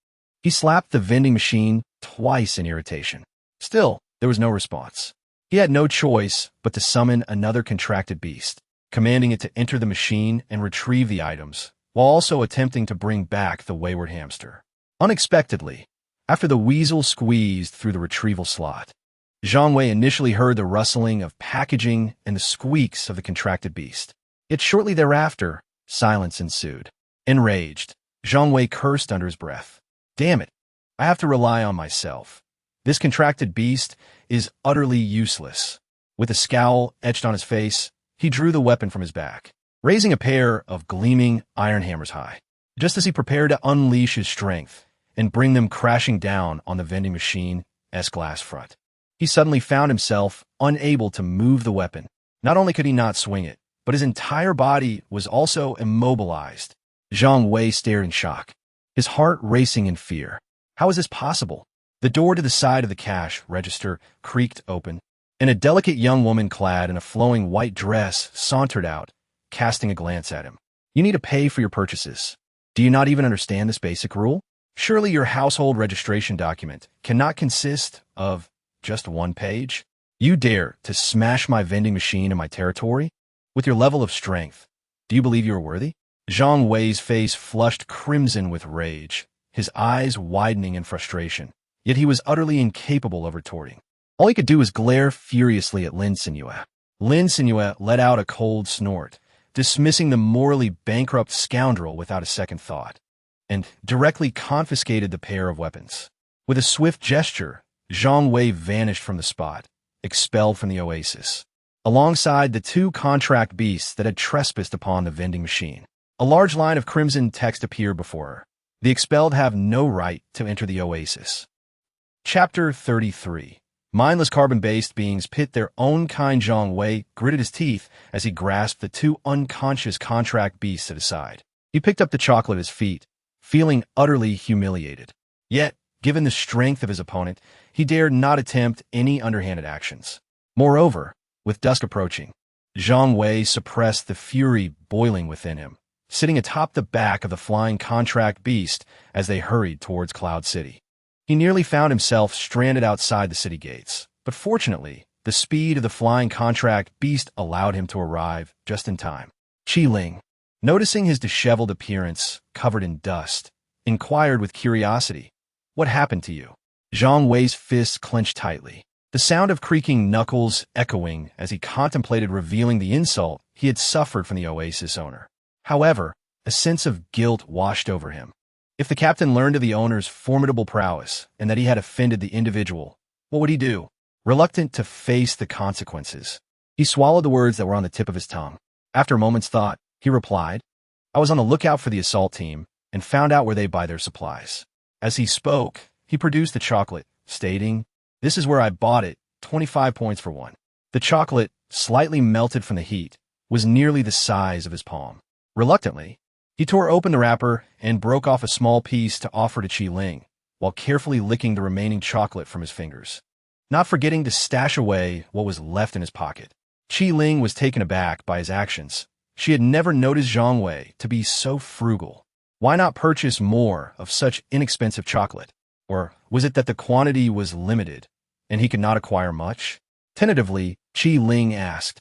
he slapped the vending machine twice in irritation. Still, there was no response. He had no choice but to summon another contracted beast, commanding it to enter the machine and retrieve the items, while also attempting to bring back the wayward hamster. Unexpectedly, after the weasel squeezed through the retrieval slot, Zhang Wei initially heard the rustling of packaging and the squeaks of the contracted beast. Yet shortly thereafter, silence ensued. Enraged, Zhang Wei cursed under his breath. Damn it, I have to rely on myself. This contracted beast is utterly useless. With a scowl etched on his face, he drew the weapon from his back, raising a pair of gleaming iron hammers high. Just as he prepared to unleash his strength and bring them crashing down on the vending machine's glass front, he suddenly found himself unable to move the weapon. Not only could he not swing it, but his entire body was also immobilized. Zhang Wei stared in shock, his heart racing in fear. How is this possible? The door to the side of the cash register creaked open, and a delicate young woman clad in a flowing white dress sauntered out, casting a glance at him. You need to pay for your purchases. Do you not even understand this basic rule? Surely your household registration document cannot consist of just one page? You dare to smash my vending machine in my territory? With your level of strength, do you believe you are worthy? Zhang Wei's face flushed crimson with rage, his eyes widening in frustration, yet he was utterly incapable of retorting. All he could do was glare furiously at Lin Cenyue. Lin Cenyue let out a cold snort, dismissing the morally bankrupt scoundrel without a second thought, and directly confiscated the pair of weapons. With a swift gesture, Zhang Wei vanished from the spot, expelled from the oasis. alongside the two contract beasts that had trespassed upon the vending machine. A large line of crimson text appeared before her. The expelled have no right to enter the oasis. Chapter 33. Mindless carbon-based beings pit their own kind. Zhang Wei gritted his teeth as he grasped the two unconscious contract beasts at his side. He picked up the chocolate at his feet, feeling utterly humiliated. Yet, given the strength of his opponent, he dared not attempt any underhanded actions. Moreover, with dusk approaching, Zhang Wei suppressed the fury boiling within him, sitting atop the back of the flying contract beast as they hurried towards Cloud City. He nearly found himself stranded outside the city gates, but fortunately, the speed of the flying contract beast allowed him to arrive just in time. Qi Ling, noticing his disheveled appearance covered in dust, inquired with curiosity, "What happened to you?" Zhang Wei's fists clenched tightly, the sound of creaking knuckles echoing as he contemplated revealing the insult he had suffered from the oasis owner. However, a sense of guilt washed over him. If the captain learned of the owner's formidable prowess and that he had offended the individual, what would he do? Reluctant to face the consequences, he swallowed the words that were on the tip of his tongue. After a moment's thought, he replied, "I was on the lookout for the assault team and found out where they buy their supplies." As he spoke, he produced the chocolate, stating, "This is where I bought it, 25 points for one." The chocolate, slightly melted from the heat, was nearly the size of his palm. Reluctantly, he tore open the wrapper and broke off a small piece to offer to Qi Ling, while carefully licking the remaining chocolate from his fingers, not forgetting to stash away what was left in his pocket. Qi Ling was taken aback by his actions. She had never noticed Zhang Wei to be so frugal. Why not purchase more of such inexpensive chocolate? Or was it that the quantity was limited, and he could not acquire much? Tentatively, Qi Ling asked,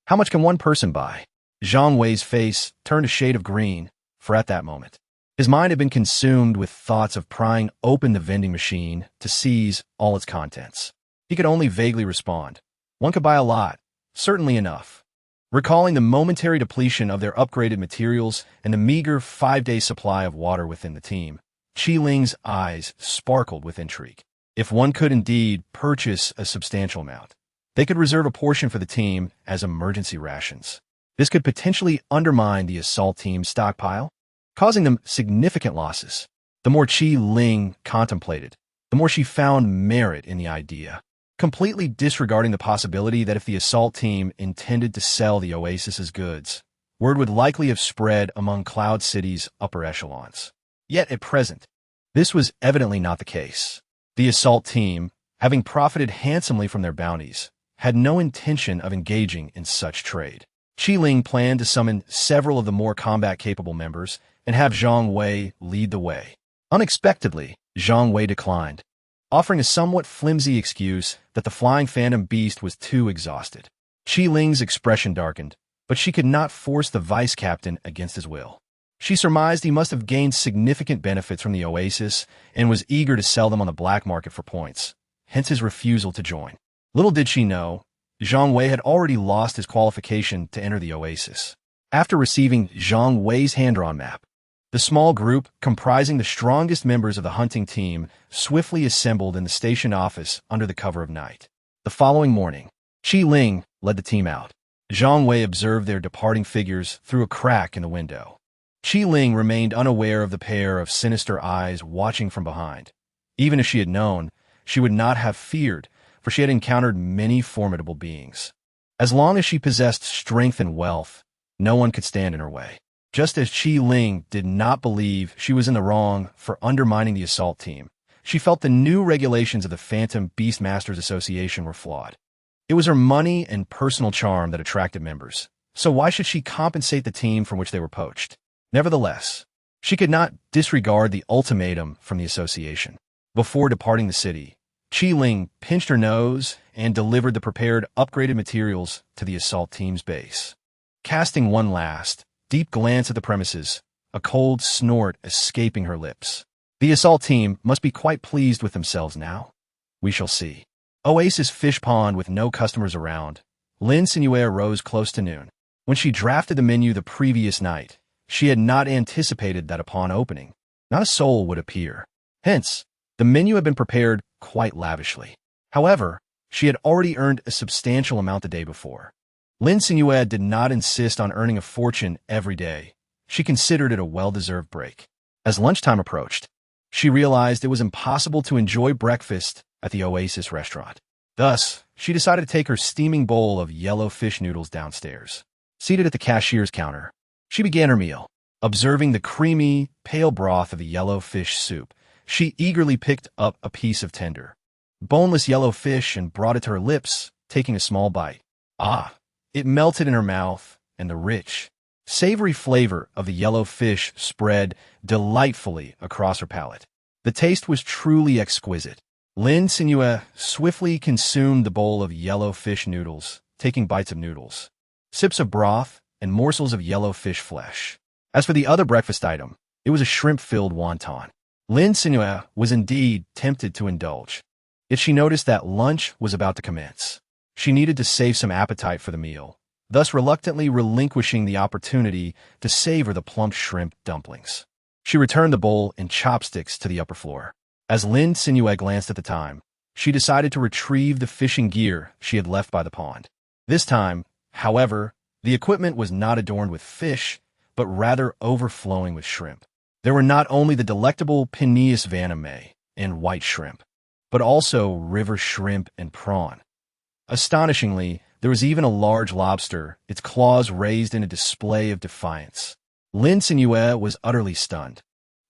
"How much can one person buy?" Zhang Wei's face turned a shade of green, for at that moment, his mind had been consumed with thoughts of prying open the vending machine to seize all its contents. He could only vaguely respond, "One could buy a lot, certainly enough." Recalling the momentary depletion of their upgraded materials and the meager 5-day supply of water within the team, Qi Ling's eyes sparkled with intrigue. If one could indeed purchase a substantial amount, they could reserve a portion for the team as emergency rations. This could potentially undermine the assault team's stockpile, causing them significant losses. The more Qi Ling contemplated, the more she found merit in the idea, completely disregarding the possibility that if the assault team intended to sell the oasis's goods, word would likely have spread among Cloud City's upper echelons. Yet at present, this was evidently not the case. The assault team, having profited handsomely from their bounties, had no intention of engaging in such trade. Qi Ling planned to summon several of the more combat-capable members and have Zhang Wei lead the way. Unexpectedly, Zhang Wei declined, offering a somewhat flimsy excuse that the flying phantom beast was too exhausted. Qi Ling's expression darkened, but she could not force the vice captain against his will. She surmised he must have gained significant benefits from the oasis and was eager to sell them on the black market for points, hence his refusal to join. Little did she know, Zhang Wei had already lost his qualification to enter the oasis. After receiving Zhang Wei's hand-drawn map, the small group, comprising the strongest members of the hunting team, swiftly assembled in the station office under the cover of night. The following morning, Qi Ling led the team out. Zhang Wei observed their departing figures through a crack in the window. Qi Ling remained unaware of the pair of sinister eyes watching from behind. Even if she had known, she would not have feared, for she had encountered many formidable beings. As long as she possessed strength and wealth, no one could stand in her way. Just as Qi Ling did not believe she was in the wrong for undermining the assault team, she felt the new regulations of the Phantom Beastmasters Association were flawed. It was her money and personal charm that attracted members, so why should she compensate the team from which they were poached? Nevertheless, she could not disregard the ultimatum from the association. Before departing the city, Qi Ling pinched her nose and delivered the prepared upgraded materials to the assault team's base. Casting one last, deep glance at the premises, a cold snort escaping her lips. The assault team must be quite pleased with themselves now. We shall see. Oasis fish pond with no customers around. Lin Cenyue rose close to noon. When she drafted the menu the previous night, she had not anticipated that upon opening, not a soul would appear. Hence, the menu had been prepared quite lavishly. However, she had already earned a substantial amount the day before. Lin Cenyue did not insist on earning a fortune every day. She considered it a well-deserved break. As lunchtime approached, she realized it was impossible to enjoy breakfast at the Oasis restaurant. Thus, she decided to take her steaming bowl of yellow fish noodles downstairs. Seated at the cashier's counter, she began her meal. Observing the creamy, pale broth of the yellow fish soup, she eagerly picked up a piece of tender, boneless yellow fish and brought it to her lips, taking a small bite. Ah! It melted in her mouth, and the rich, savory flavor of the yellow fish spread delightfully across her palate. The taste was truly exquisite. Lin Cenyue swiftly consumed the bowl of yellow fish noodles, taking bites of noodles, sips of broth, and morsels of yellow fish flesh. As for the other breakfast item, it was a shrimp-filled wonton. Lin Cenyue was indeed tempted to indulge, yet she noticed that lunch was about to commence. She needed to save some appetite for the meal, thus reluctantly relinquishing the opportunity to savor the plump shrimp dumplings. She returned the bowl and chopsticks to the upper floor. As Lin Cenyue glanced at the time, she decided to retrieve the fishing gear she had left by the pond. This time, however, the equipment was not adorned with fish, but rather overflowing with shrimp. There were not only the delectable Peneus vaname and white shrimp, but also river shrimp and prawn. Astonishingly, there was even a large lobster, its claws raised in a display of defiance. Lin Cenyue was utterly stunned.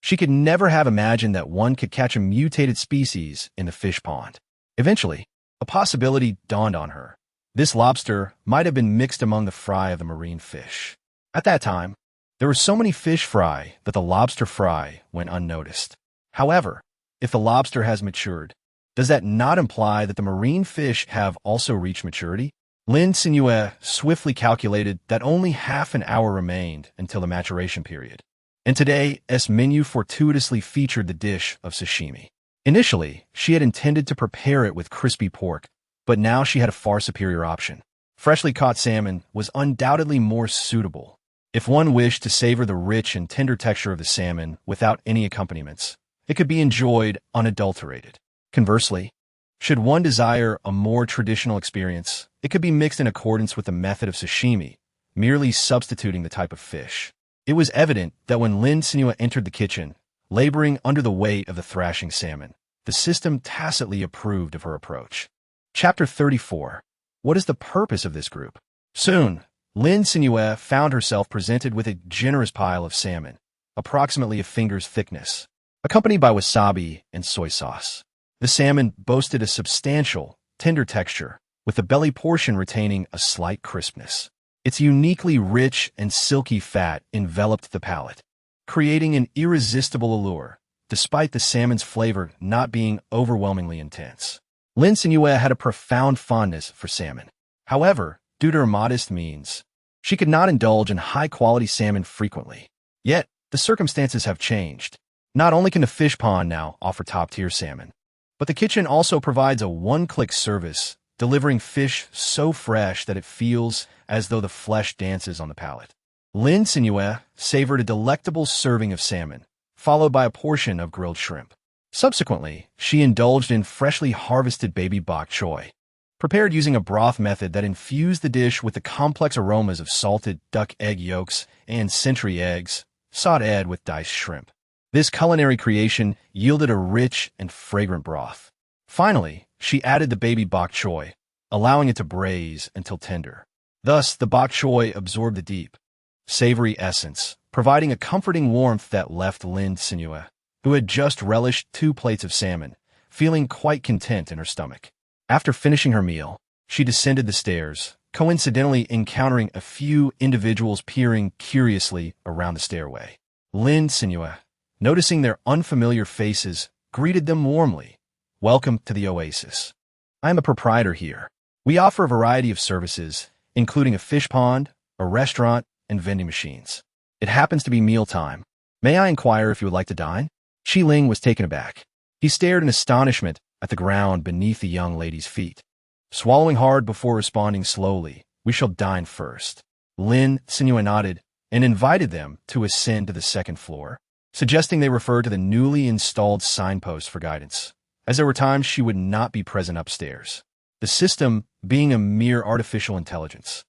She could never have imagined that one could catch a mutated species in the fish pond. Eventually, a possibility dawned on her. This lobster might have been mixed among the fry of the marine fish. At that time, there were so many fish fry that the lobster fry went unnoticed. However, if the lobster has matured, does that not imply that the marine fish have also reached maturity? Lin Cenyue swiftly calculated that only half an hour remained until the maturation period. And today's menu fortuitously featured the dish of sashimi. Initially, she had intended to prepare it with crispy pork, but now she had a far superior option. Freshly caught salmon was undoubtedly more suitable. If one wished to savor the rich and tender texture of the salmon without any accompaniments, it could be enjoyed unadulterated. Conversely, should one desire a more traditional experience, it could be mixed in accordance with the method of sashimi, merely substituting the type of fish. It was evident that when Lin Cenyue entered the kitchen, laboring under the weight of the thrashing salmon, the system tacitly approved of her approach. Chapter 34. What is the purpose of this group? Soon, Lin Cenyue found herself presented with a generous pile of salmon, approximately a finger's thickness, accompanied by wasabi and soy sauce. The salmon boasted a substantial, tender texture, with the belly portion retaining a slight crispness. Its uniquely rich and silky fat enveloped the palate, creating an irresistible allure, despite the salmon's flavor not being overwhelmingly intense. Lin Cenyue had a profound fondness for salmon. However, due to her modest means, she could not indulge in high-quality salmon frequently. Yet, the circumstances have changed. Not only can the fish pond now offer top-tier salmon, but the kitchen also provides a one-click service, delivering fish so fresh that it feels as though the flesh dances on the palate. Lin Cenyue savored a delectable serving of salmon, followed by a portion of grilled shrimp. Subsequently, she indulged in freshly harvested baby bok choy, prepared using a broth method that infused the dish with the complex aromas of salted duck egg yolks and century eggs, sautéed with diced shrimp. This culinary creation yielded a rich and fragrant broth. Finally, she added the baby bok choy, allowing it to braise until tender. Thus, the bok choy absorbed the deep, savory essence, providing a comforting warmth that left Lin Cenyue, who had just relished 2 plates of salmon, feeling quite content in her stomach. After finishing her meal, she descended the stairs, coincidentally encountering a few individuals peering curiously around the stairway. Lin Cenyue, noticing their unfamiliar faces, greeted them warmly. "Welcome to the Oasis. I am a proprietor here. We offer a variety of services, including a fish pond, a restaurant, and vending machines. It happens to be mealtime. May I inquire if you would like to dine?" Qi Ling was taken aback. He stared in astonishment at the ground beneath the young lady's feet. Swallowing hard before responding slowly, "We shall dine first." Lin Cenyue nodded and invited them to ascend to the second floor, suggesting they refer to the newly installed signpost for guidance, as there were times she would not be present upstairs, the system being a mere artificial intelligence.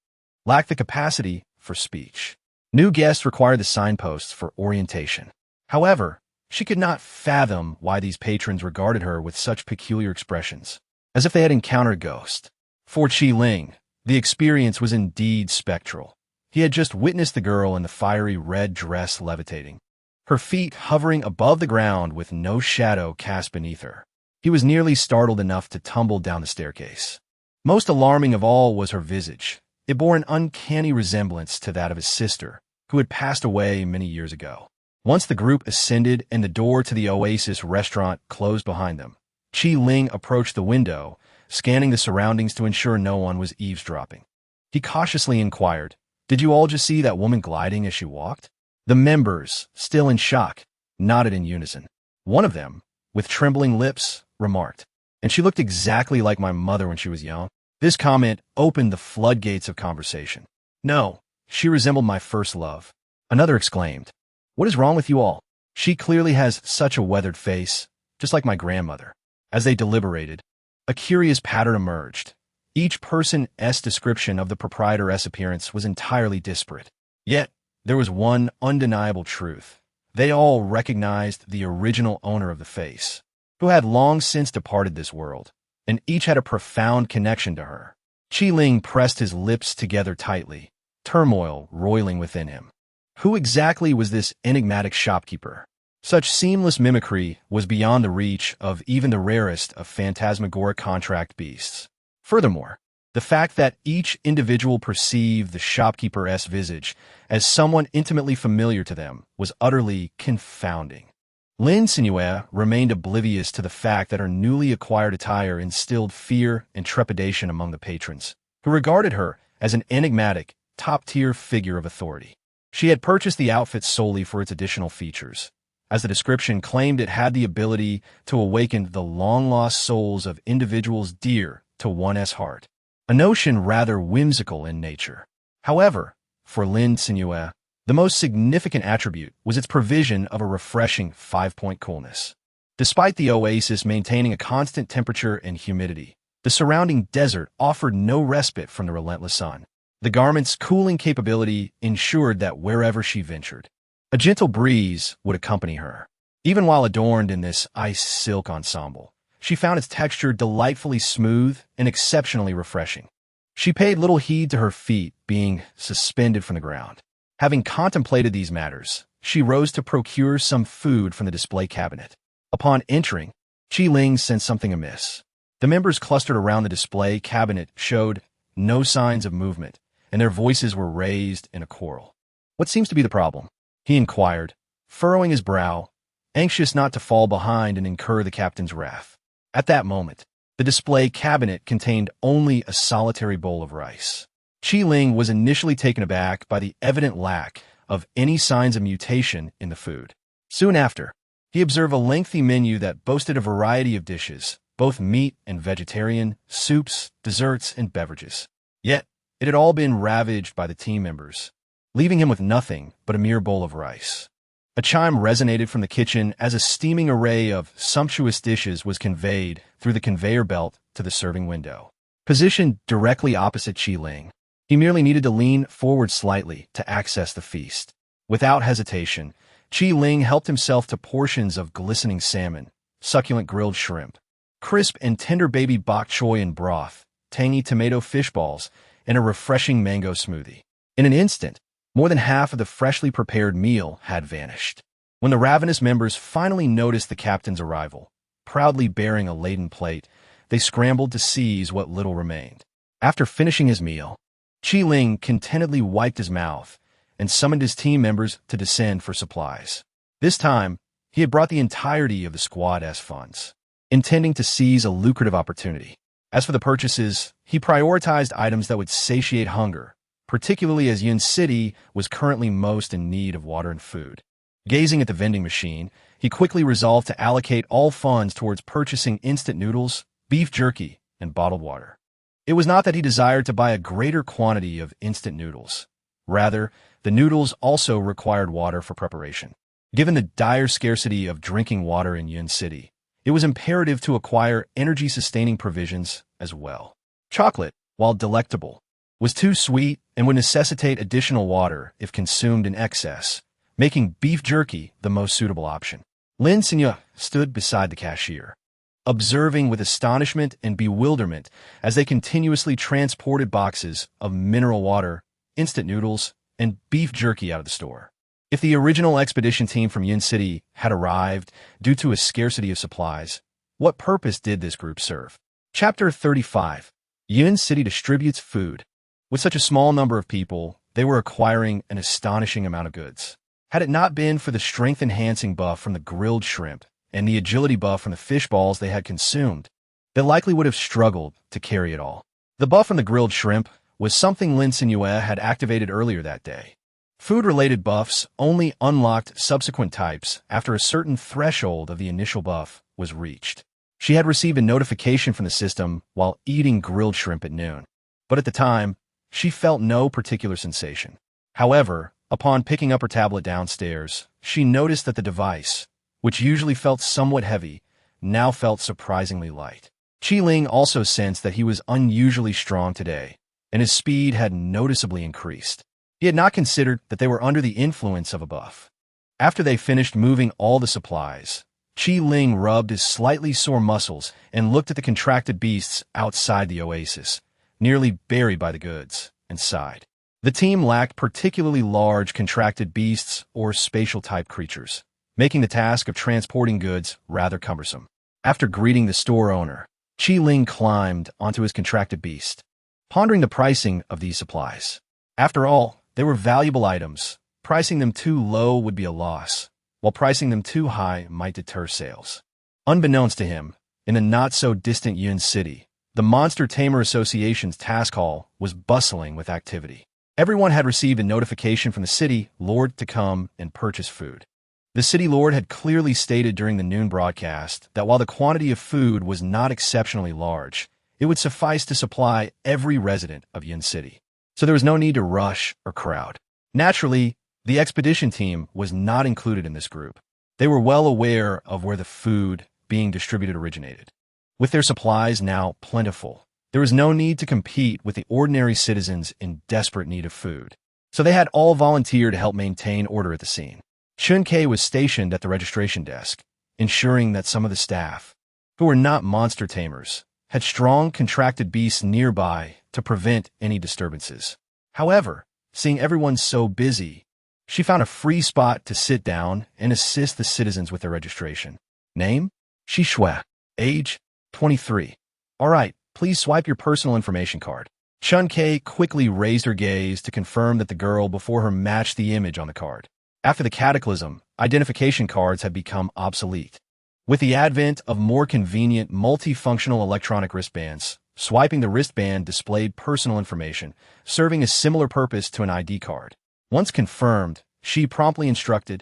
lacked the capacity for speech. New guests required the signposts for orientation. However, she could not fathom why these patrons regarded her with such peculiar expressions, as if they had encountered a ghost. For Qi Ling, the experience was indeed spectral. He had just witnessed the girl in the fiery red dress levitating, her feet hovering above the ground with no shadow cast beneath her. He was nearly startled enough to tumble down the staircase. Most alarming of all was her visage. It bore an uncanny resemblance to that of his sister, who had passed away many years ago. Once the group ascended and the door to the Oasis restaurant closed behind them, Qi Ling approached the window, scanning the surroundings to ensure no one was eavesdropping. He cautiously inquired, "Did you all just see that woman gliding as she walked?" The members, still in shock, nodded in unison. One of them, with trembling lips, remarked, "And she looked exactly like my mother when she was young." This comment opened the floodgates of conversation. "No, she resembled my first love." Another exclaimed, "What is wrong with you all? She clearly has such a weathered face, just like my grandmother." As they deliberated, a curious pattern emerged. Each person's description of the proprietor's appearance was entirely disparate. Yet, there was one undeniable truth. They all recognized the original owner of the face, who had long since departed this world, and each had a profound connection to her. Qi Ling pressed his lips together tightly, turmoil roiling within him. Who exactly was this enigmatic shopkeeper? Such seamless mimicry was beyond the reach of even the rarest of phantasmagoric contract beasts. Furthermore, the fact that each individual perceived the shopkeeper's visage as someone intimately familiar to them was utterly confounding. Lin Cenyue remained oblivious to the fact that her newly acquired attire instilled fear and trepidation among the patrons, who regarded her as an enigmatic, top-tier figure of authority. She had purchased the outfit solely for its additional features, as the description claimed it had the ability to awaken the long-lost souls of individuals dear to one's heart, a notion rather whimsical in nature. However, for Lin Cenyue, the most significant attribute was its provision of a refreshing 5-point coolness. Despite the oasis maintaining a constant temperature and humidity, the surrounding desert offered no respite from the relentless sun. The garment's cooling capability ensured that wherever she ventured, a gentle breeze would accompany her. Even while adorned in this ice silk ensemble, she found its texture delightfully smooth and exceptionally refreshing. She paid little heed to her feet being suspended from the ground. Having contemplated these matters, she rose to procure some food from the display cabinet. Upon entering, Qi Ling sensed something amiss. The members clustered around the display cabinet showed no signs of movement, and their voices were raised in a quarrel. "What seems to be the problem?" he inquired, furrowing his brow, anxious not to fall behind and incur the captain's wrath. At that moment, the display cabinet contained only a solitary bowl of rice. Qi Ling was initially taken aback by the evident lack of any signs of mutation in the food. Soon after, he observed a lengthy menu that boasted a variety of dishes, both meat and vegetarian, soups, desserts, and beverages. Yet, it had all been ravaged by the team members, leaving him with nothing but a mere bowl of rice. A chime resonated from the kitchen as a steaming array of sumptuous dishes was conveyed through the conveyor belt to the serving window. Positioned directly opposite Qi Ling, he merely needed to lean forward slightly to access the feast. Without hesitation, Qi Ling helped himself to portions of glistening salmon, succulent grilled shrimp, crisp and tender baby bok choy in broth, tangy tomato fish balls, and a refreshing mango smoothie. In an instant, more than half of the freshly prepared meal had vanished. When the ravenous members finally noticed the captain's arrival, proudly bearing a laden plate, they scrambled to seize what little remained. After finishing his meal, Qi Ling contentedly wiped his mouth and summoned his team members to descend for supplies. This time, he had brought the entirety of the squad's funds, intending to seize a lucrative opportunity. As for the purchases, he prioritized items that would satiate hunger, particularly as Yun City was currently most in need of water and food. Gazing at the vending machine, he quickly resolved to allocate all funds towards purchasing instant noodles, beef jerky, and bottled water. It was not that he desired to buy a greater quantity of instant noodles. Rather, the noodles also required water for preparation. Given the dire scarcity of drinking water in Yun City, it was imperative to acquire energy-sustaining provisions as well. Chocolate, while delectable, was too sweet and would necessitate additional water if consumed in excess, making beef jerky the most suitable option. Lin Cenyue stood beside the cashier, observing with astonishment and bewilderment as they continuously transported boxes of mineral water, instant noodles, and beef jerky out of the store. If the original expedition team from Yin City had arrived due to a scarcity of supplies, what purpose did this group serve? Chapter 35. Yin City distributes food. With such a small number of people, they were acquiring an astonishing amount of goods. Had it not been for the strength-enhancing buff from the grilled shrimp and the agility buff from the fish balls they had consumed, they likely would have struggled to carry it all. The buff from the grilled shrimp was something Lin Cenyue had activated earlier that day. Food-related buffs only unlocked subsequent types after a certain threshold of the initial buff was reached. She had received a notification from the system while eating grilled shrimp at noon, but at the time, she felt no particular sensation. However, upon picking up her tablet downstairs, she noticed that the device, which usually felt somewhat heavy, now felt surprisingly light. Qi Ling also sensed that he was unusually strong today, and his speed had noticeably increased. He had not considered that they were under the influence of a buff. After they finished moving all the supplies, Qi Ling rubbed his slightly sore muscles and looked at the contracted beasts outside the oasis, nearly buried by the goods, and sighed. The team lacked particularly large contracted beasts or spatial-type creatures, making the task of transporting goods rather cumbersome. After greeting the store owner, Qi Ling climbed onto his contracted beast, pondering the pricing of these supplies. After all, they were valuable items. Pricing them too low would be a loss, while pricing them too high might deter sales. Unbeknownst to him, in the not-so-distant Yun City, the Monster Tamer Association's task hall was bustling with activity. Everyone had received a notification from the city lord to come and purchase food. The city lord had clearly stated during the noon broadcast that while the quantity of food was not exceptionally large, it would suffice to supply every resident of Yin City. So there was no need to rush or crowd. Naturally, the expedition team was not included in this group. They were well aware of where the food being distributed originated. With their supplies now plentiful, there was no need to compete with the ordinary citizens in desperate need of food. So they had all volunteered to help maintain order at the scene. Chun Kei was stationed at the registration desk, ensuring that some of the staff, who were not monster tamers, had strong contracted beasts nearby to prevent any disturbances. However, seeing everyone so busy, she found a free spot to sit down and assist the citizens with their registration. Name? Shishue. Age? 23. All right, please swipe your personal information card. Chun Kei quickly raised her gaze to confirm that the girl before her matched the image on the card. After the cataclysm, identification cards had become obsolete. With the advent of more convenient multifunctional electronic wristbands, swiping the wristband displayed personal information, serving a similar purpose to an ID card. Once confirmed, she promptly instructed,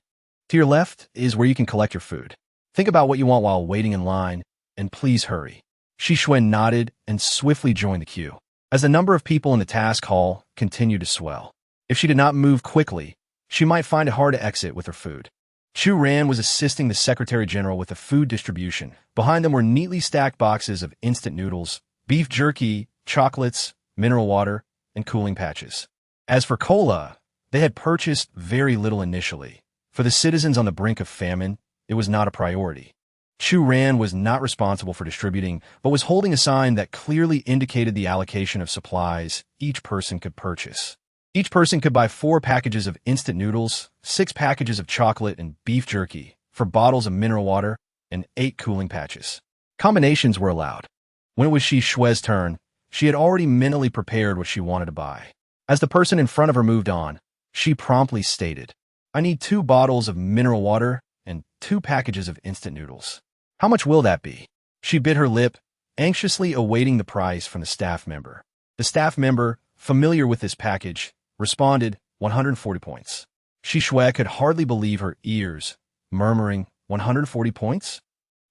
"To your left is where you can collect your food. Think about what you want while waiting in line, and please hurry." Shishue nodded and swiftly joined the queue. As the number of people in the task hall continued to swell, if she did not move quickly, she might find it hard to exit with her food. Chu Ran was assisting the Secretary General with the food distribution. Behind them were neatly stacked boxes of instant noodles, beef jerky, chocolates, mineral water, and cooling patches. As for cola, they had purchased very little initially. For the citizens on the brink of famine, it was not a priority. Chu Ran was not responsible for distributing, but was holding a sign that clearly indicated the allocation of supplies each person could purchase. Each person could buy 4 packages of instant noodles, 6 packages of chocolate and beef jerky, 4 bottles of mineral water, and 8 cooling patches. Combinations were allowed. When it was Shishue's turn, she had already mentally prepared what she wanted to buy. As the person in front of her moved on, she promptly stated, "I need 2 bottles of mineral water and 2 packages of instant noodles. How much will that be?" She bit her lip, anxiously awaiting the price from the staff member. The staff member, familiar with this package, responded, 140 points. Shishue could hardly believe her ears, murmuring, 140 points?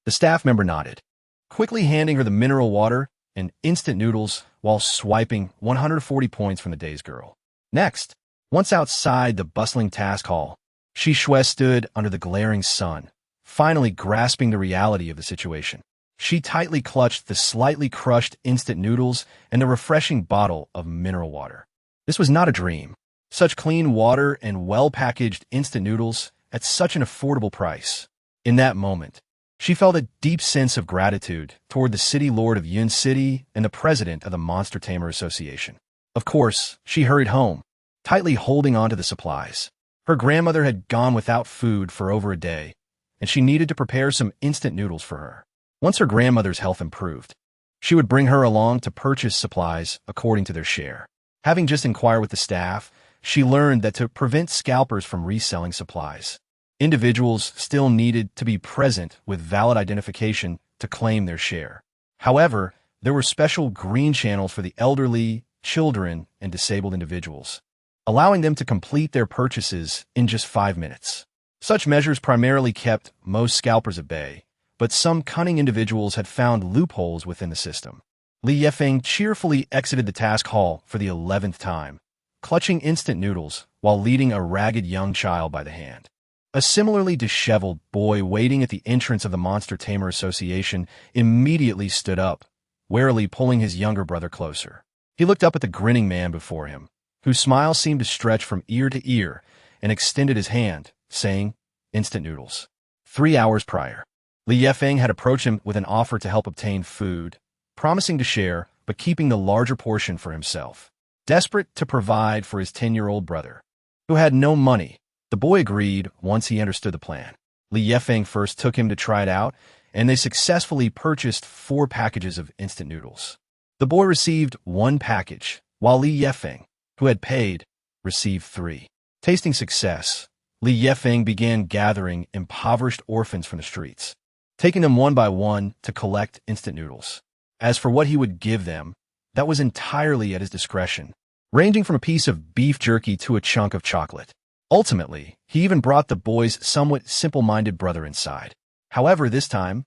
The staff member nodded, quickly handing her the mineral water and instant noodles while swiping 140 points from the day's girl. Next, once outside the bustling task hall, Shishue stood under the glaring sun, finally grasping the reality of the situation. She tightly clutched the slightly crushed instant noodles and the refreshing bottle of mineral water. This was not a dream. Such clean water and well-packaged instant noodles at such an affordable price. In that moment, she felt a deep sense of gratitude toward the city lord of Yun City and the president of the Monster Tamer Association. Of course, she hurried home, tightly holding on to the supplies. Her grandmother had gone without food for over a day, and she needed to prepare some instant noodles for her. Once her grandmother's health improved, she would bring her along to purchase supplies according to their share. Having just inquired with the staff, she learned that to prevent scalpers from reselling supplies, individuals still needed to be present with valid identification to claim their share. However, there were special green channels for the elderly, children, and disabled individuals, allowing them to complete their purchases in just 5 minutes. Such measures primarily kept most scalpers at bay, but some cunning individuals had found loopholes within the system. Li Yefeng cheerfully exited the task hall for the 11th time, clutching instant noodles while leading a ragged young child by the hand. A similarly disheveled boy waiting at the entrance of the Monster Tamer Association immediately stood up, warily pulling his younger brother closer. He looked up at the grinning man before him, whose smile seemed to stretch from ear to ear, and extended his hand, saying, "Instant noodles." 3 hours prior, Li Yefeng had approached him with an offer to help obtain food, promising to share, but keeping the larger portion for himself. Desperate to provide for his 10-year-old brother, who had no money, the boy agreed once he understood the plan. Li Yefeng first took him to try it out, and they successfully purchased 4 packages of instant noodles. The boy received 1 package, while Li Yefeng, who had paid, received 3. Tasting success, Li Yefeng began gathering impoverished orphans from the streets, taking them one by one to collect instant noodles. As for what he would give them, that was entirely at his discretion, ranging from a piece of beef jerky to a chunk of chocolate. Ultimately, he even brought the boy's somewhat simple-minded brother inside. However, this time,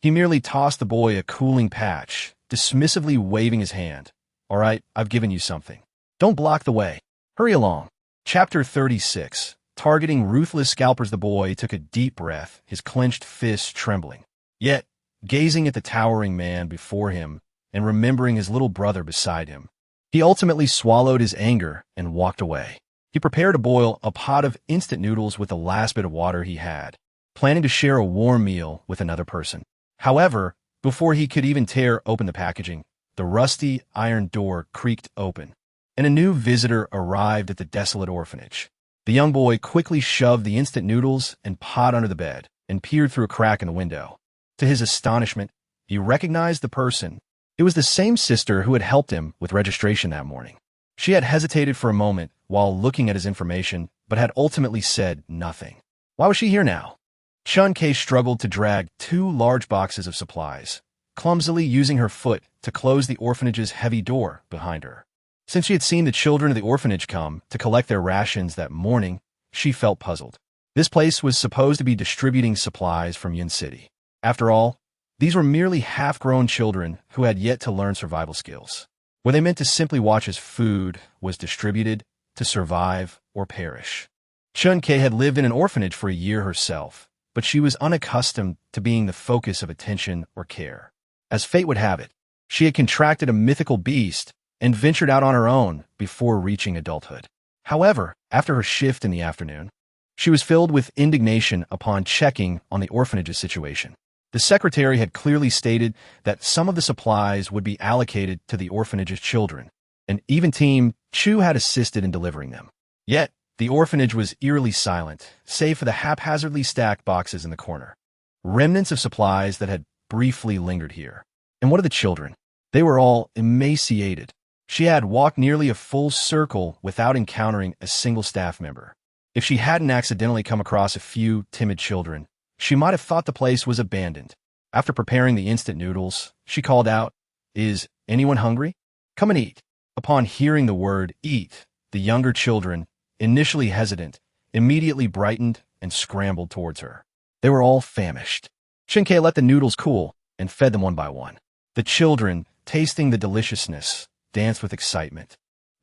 he merely tossed the boy a cooling patch, dismissively waving his hand. "All right, I've given you something. Don't block the way. Hurry along." Chapter 36. Targeting ruthless scalpers. The boy took a deep breath, his clenched fists trembling. Yet, gazing at the towering man before him and remembering his little brother beside him, he ultimately swallowed his anger and walked away. He prepared to boil a pot of instant noodles with the last bit of water he had, planning to share a warm meal with another person. However, before he could even tear open the packaging, the rusty iron door creaked open, and a new visitor arrived at the desolate orphanage. The young boy quickly shoved the instant noodles and pot under the bed and peered through a crack in the window. To his astonishment, he recognized the person. It was the same sister who had helped him with registration that morning. She had hesitated for a moment while looking at his information, but had ultimately said nothing. Why was she here now? Chun Kei struggled to drag 2 large boxes of supplies, clumsily using her foot to close the orphanage's heavy door behind her. Since she had seen the children of the orphanage come to collect their rations that morning, she felt puzzled. This place was supposed to be distributing supplies from Yun City. After all, these were merely half-grown children who had yet to learn survival skills. Were they meant to simply watch as food was distributed to survive or perish? Chun Kei had lived in an orphanage for a year herself, but she was unaccustomed to being the focus of attention or care. As fate would have it, she had contracted a mythical beast and ventured out on her own before reaching adulthood. However, after her shift in the afternoon, she was filled with indignation upon checking on the orphanage's situation. The secretary had clearly stated that some of the supplies would be allocated to the orphanage's children, and even Team Chu had assisted in delivering them. Yet, the orphanage was eerily silent, save for the haphazardly stacked boxes in the corner, remnants of supplies that had briefly lingered here. And what of the children? They were all emaciated. She had walked nearly a full circle without encountering a single staff member. If she hadn't accidentally come across a few timid children, she might have thought the place was abandoned. After preparing the instant noodles, she called out, "Is anyone hungry? Come and eat." Upon hearing the word eat, the younger children, initially hesitant, immediately brightened and scrambled towards her. They were all famished. Shinkei let the noodles cool and fed them one by one. The children, tasting the deliciousness, danced with excitement,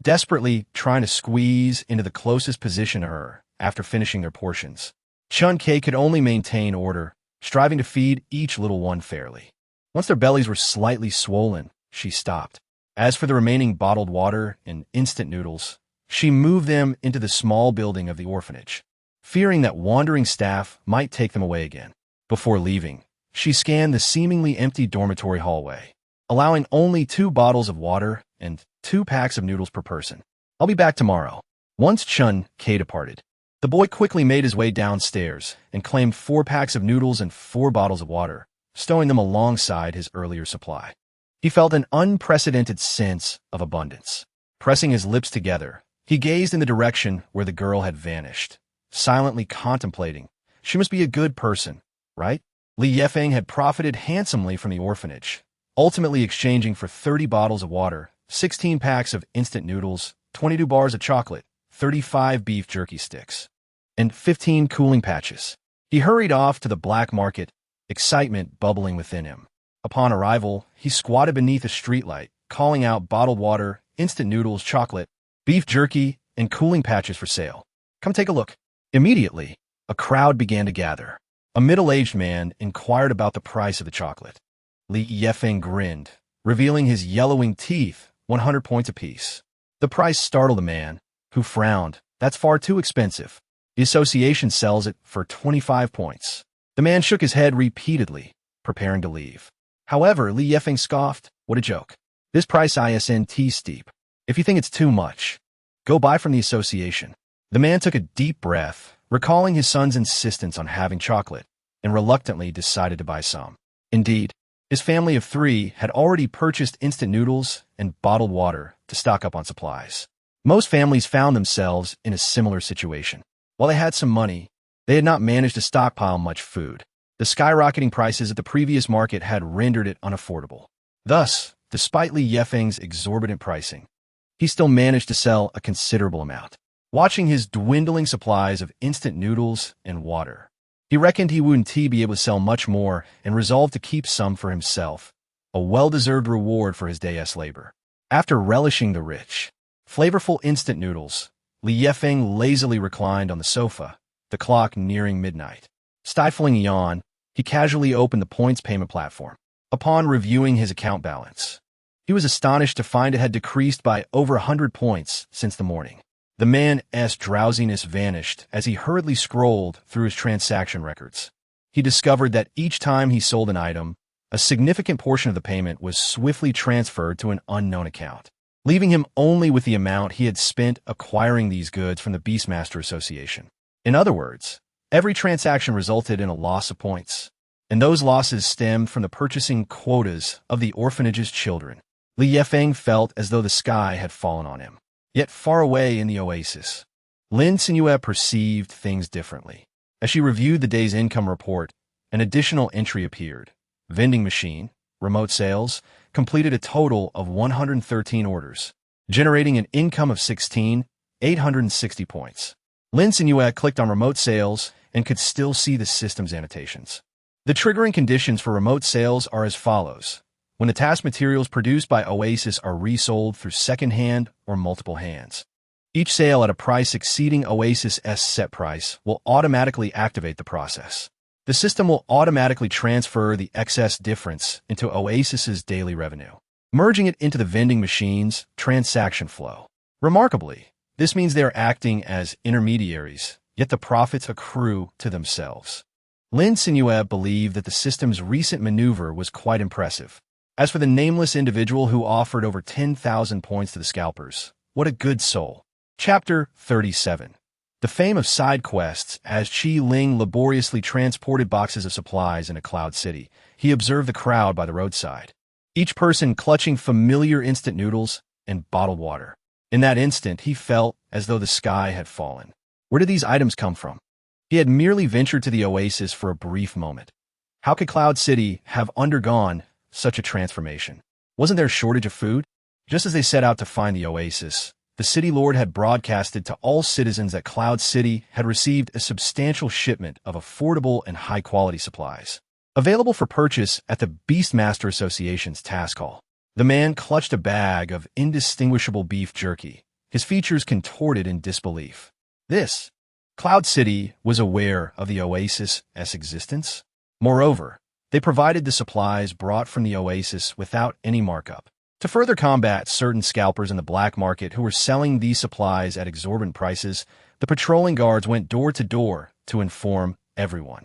desperately trying to squeeze into the closest position to her after finishing their portions. Chun Kei could only maintain order, striving to feed each little one fairly. Once their bellies were slightly swollen, she stopped. As for the remaining bottled water and instant noodles, she moved them into the small building of the orphanage, fearing that wandering staff might take them away again. Before leaving, she scanned the seemingly empty dormitory hallway, allowing only 2 bottles of water and 2 packs of noodles per person. "I'll be back tomorrow." Once Chun K departed, the boy quickly made his way downstairs and claimed 4 packs of noodles and 4 bottles of water, stowing them alongside his earlier supply. He felt an unprecedented sense of abundance. Pressing his lips together, he gazed in the direction where the girl had vanished, silently contemplating. She must be a good person, right? Li Yefeng had profited handsomely from the orphanage, ultimately exchanging for 30 bottles of water, 16 packs of instant noodles, 22 bars of chocolate, 35 beef jerky sticks, and 15 cooling patches. He hurried off to the black market, excitement bubbling within him. Upon arrival, he squatted beneath a streetlight, calling out bottled water, instant noodles, chocolate, beef jerky, and cooling patches for sale. "Come take a look." Immediately, a crowd began to gather. A middle-aged man inquired about the price of the chocolate. Li Yefeng grinned, revealing his yellowing teeth, 100 points apiece. The price startled the man, who frowned. "That's far too expensive. The association sells it for 25 points. The man shook his head repeatedly, preparing to leave. However, Li Yefeng scoffed. "What a joke. This price isn't steep. If you think it's too much, go buy from the association." The man took a deep breath, recalling his son's insistence on having chocolate, and reluctantly decided to buy some. Indeed, his family of 3 had already purchased instant noodles and bottled water to stock up on supplies. Most families found themselves in a similar situation. While they had some money, they had not managed to stockpile much food. The skyrocketing prices at the previous market had rendered it unaffordable. Thus, despite Li Yefeng's exorbitant pricing, he still managed to sell a considerable amount. Watching his dwindling supplies of instant noodles and water, he reckoned he wouldn't be able to sell much more and resolved to keep some for himself, a well-deserved reward for his day's labor. After relishing the rich, flavorful instant noodles, Li Yefeng lazily reclined on the sofa, the clock nearing midnight. Stifling a yawn, he casually opened the points payment platform. Upon reviewing his account balance, he was astonished to find it had decreased by over 100 points since the morning. The man's drowsiness vanished as he hurriedly scrolled through his transaction records. He discovered that each time he sold an item, a significant portion of the payment was swiftly transferred to an unknown account, leaving him only with the amount he had spent acquiring these goods from the Beastmaster Association. In other words, every transaction resulted in a loss of points, and those losses stemmed from the purchasing quotas of the orphanage's children. Li Yefeng felt as though the sky had fallen on him. Yet far away in the oasis, Lin Cenyue perceived things differently. As she reviewed the day's income report, an additional entry appeared. Vending machine, remote sales, completed a total of 113 orders, generating an income of 16,860 points. Lin Cenyue clicked on remote sales and could still see the system's annotations. The triggering conditions for remote sales are as follows. When the task materials produced by Oasis are resold through second-hand or multiple hands, each sale at a price exceeding Oasis's set price will automatically activate the process. The system will automatically transfer the excess difference into Oasis's daily revenue, merging it into the vending machine's transaction flow. Remarkably, this means they are acting as intermediaries, yet the profits accrue to themselves. Lin Cenyue believed that the system's recent maneuver was quite impressive. As for the nameless individual who offered over 10,000 points to the scalpers, what a good soul. Chapter 37. The fame of side quests. As Qi Ling laboriously transported boxes of supplies in a cloud city, he observed the crowd by the roadside, each person clutching familiar instant noodles and bottled water. In that instant, he felt as though the sky had fallen. Where did these items come from? He had merely ventured to the oasis for a brief moment. How could Cloud City have undergone such a transformation? Wasn't there a shortage of food? Just as they set out to find the oasis, the city lord had broadcasted to all citizens that Cloud City had received a substantial shipment of affordable and high-quality supplies, available for purchase at the Beastmaster Association's task hall. The man clutched a bag of indistinguishable beef jerky, his features contorted in disbelief. Cloud City was aware of the oasis's existence. Moreover, they provided the supplies brought from the oasis without any markup. To further combat certain scalpers in the black market who were selling these supplies at exorbitant prices, the patrolling guards went door to door to inform everyone.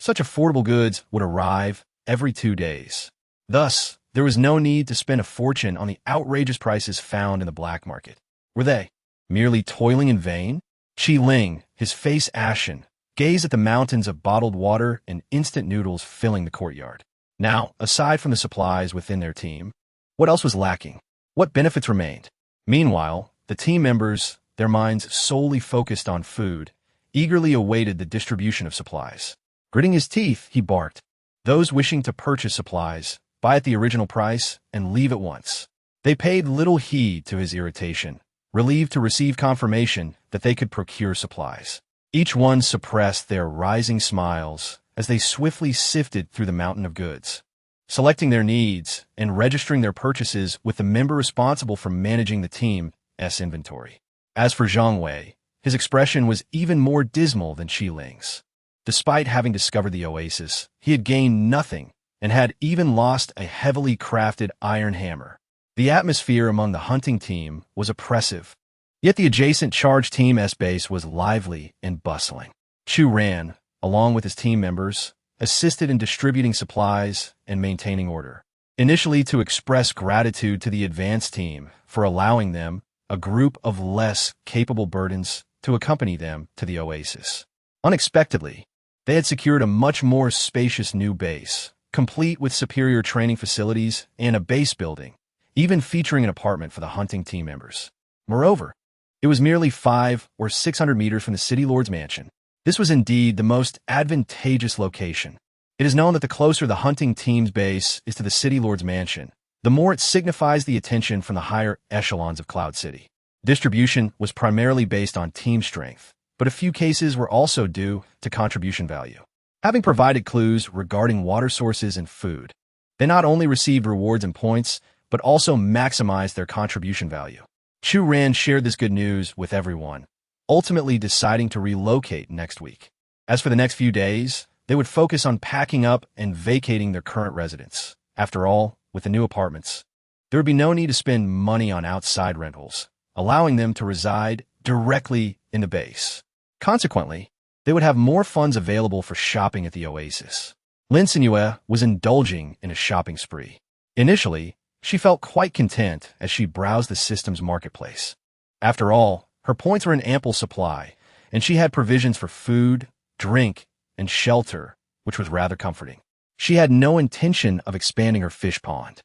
Such affordable goods would arrive every 2 days. Thus, there was no need to spend a fortune on the outrageous prices found in the black market. Were they merely toiling in vain? Qi Ling, his face ashen, gazed at the mountains of bottled water and instant noodles filling the courtyard. Now, aside from the supplies within their team, what else was lacking? What benefits remained? Meanwhile, the team members, their minds solely focused on food, eagerly awaited the distribution of supplies. Gritting his teeth, he barked. Those wishing to purchase supplies, buy at the original price, and leave at once. They paid little heed to his irritation, relieved to receive confirmation that they could procure supplies. Each one suppressed their rising smiles as they swiftly sifted through the mountain of goods, selecting their needs and registering their purchases with the member responsible for managing the team's inventory. As for Zhang Wei, his expression was even more dismal than Qi Ling's. Despite having discovered the oasis, he had gained nothing and had even lost a heavily crafted iron hammer. The atmosphere among the hunting team was oppressive, yet the adjacent charge team's base was lively and bustling. Chu Ran, along with his team members, assisted in distributing supplies and maintaining order. Initially to express gratitude to the advance team for allowing them, a group of less capable burdens, to accompany them to the oasis. Unexpectedly, they had secured a much more spacious new base, complete with superior training facilities and a base building, even featuring an apartment for the hunting team members. Moreover, it was merely 500 or 600 meters from the city lord's mansion. This was indeed the most advantageous location. It is known that the closer the hunting team's base is to the city lord's mansion, the more it signifies the attention from the higher echelons of Cloud City. Distribution was primarily based on team strength, but a few cases were also due to contribution value. Having provided clues regarding water sources and food, they not only received rewards and points, but also maximized their contribution value. Chu Ran shared this good news with everyone, ultimately deciding to relocate next week. As for the next few days, they would focus on packing up and vacating their current residence. After all, with the new apartments, there would be no need to spend money on outside rentals, allowing them to reside directly in the base. Consequently, they would have more funds available for shopping at the oasis. Lin Cenyue was indulging in a shopping spree. Initially, she felt quite content as she browsed the system's marketplace. After all, her points were in ample supply, and she had provisions for food, drink, and shelter, which was rather comforting. She had no intention of expanding her fish pond.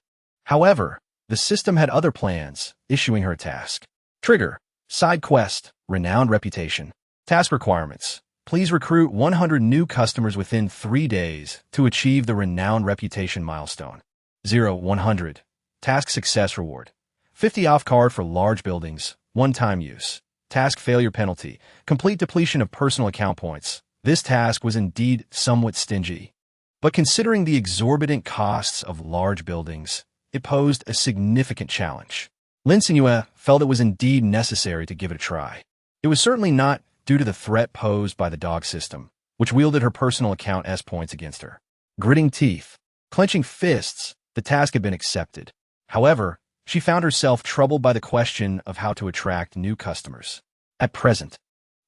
However, the system had other plans, issuing her a task. Trigger, side quest, renowned reputation. Task requirements. Please recruit 100 new customers within 3 days to achieve the renowned reputation milestone. 0-100. Task success reward. 50 off card for large buildings, one-time use. Task failure penalty. Complete depletion of personal account points. This task was indeed somewhat stingy, but considering the exorbitant costs of large buildings, it posed a significant challenge. Lin Cenyue felt it was indeed necessary to give it a try. It was certainly not due to the threat posed by the dog system, which wielded her personal account S points against her. Gritting teeth, clenching fists, the task had been accepted. However, she found herself troubled by the question of how to attract new customers. At present,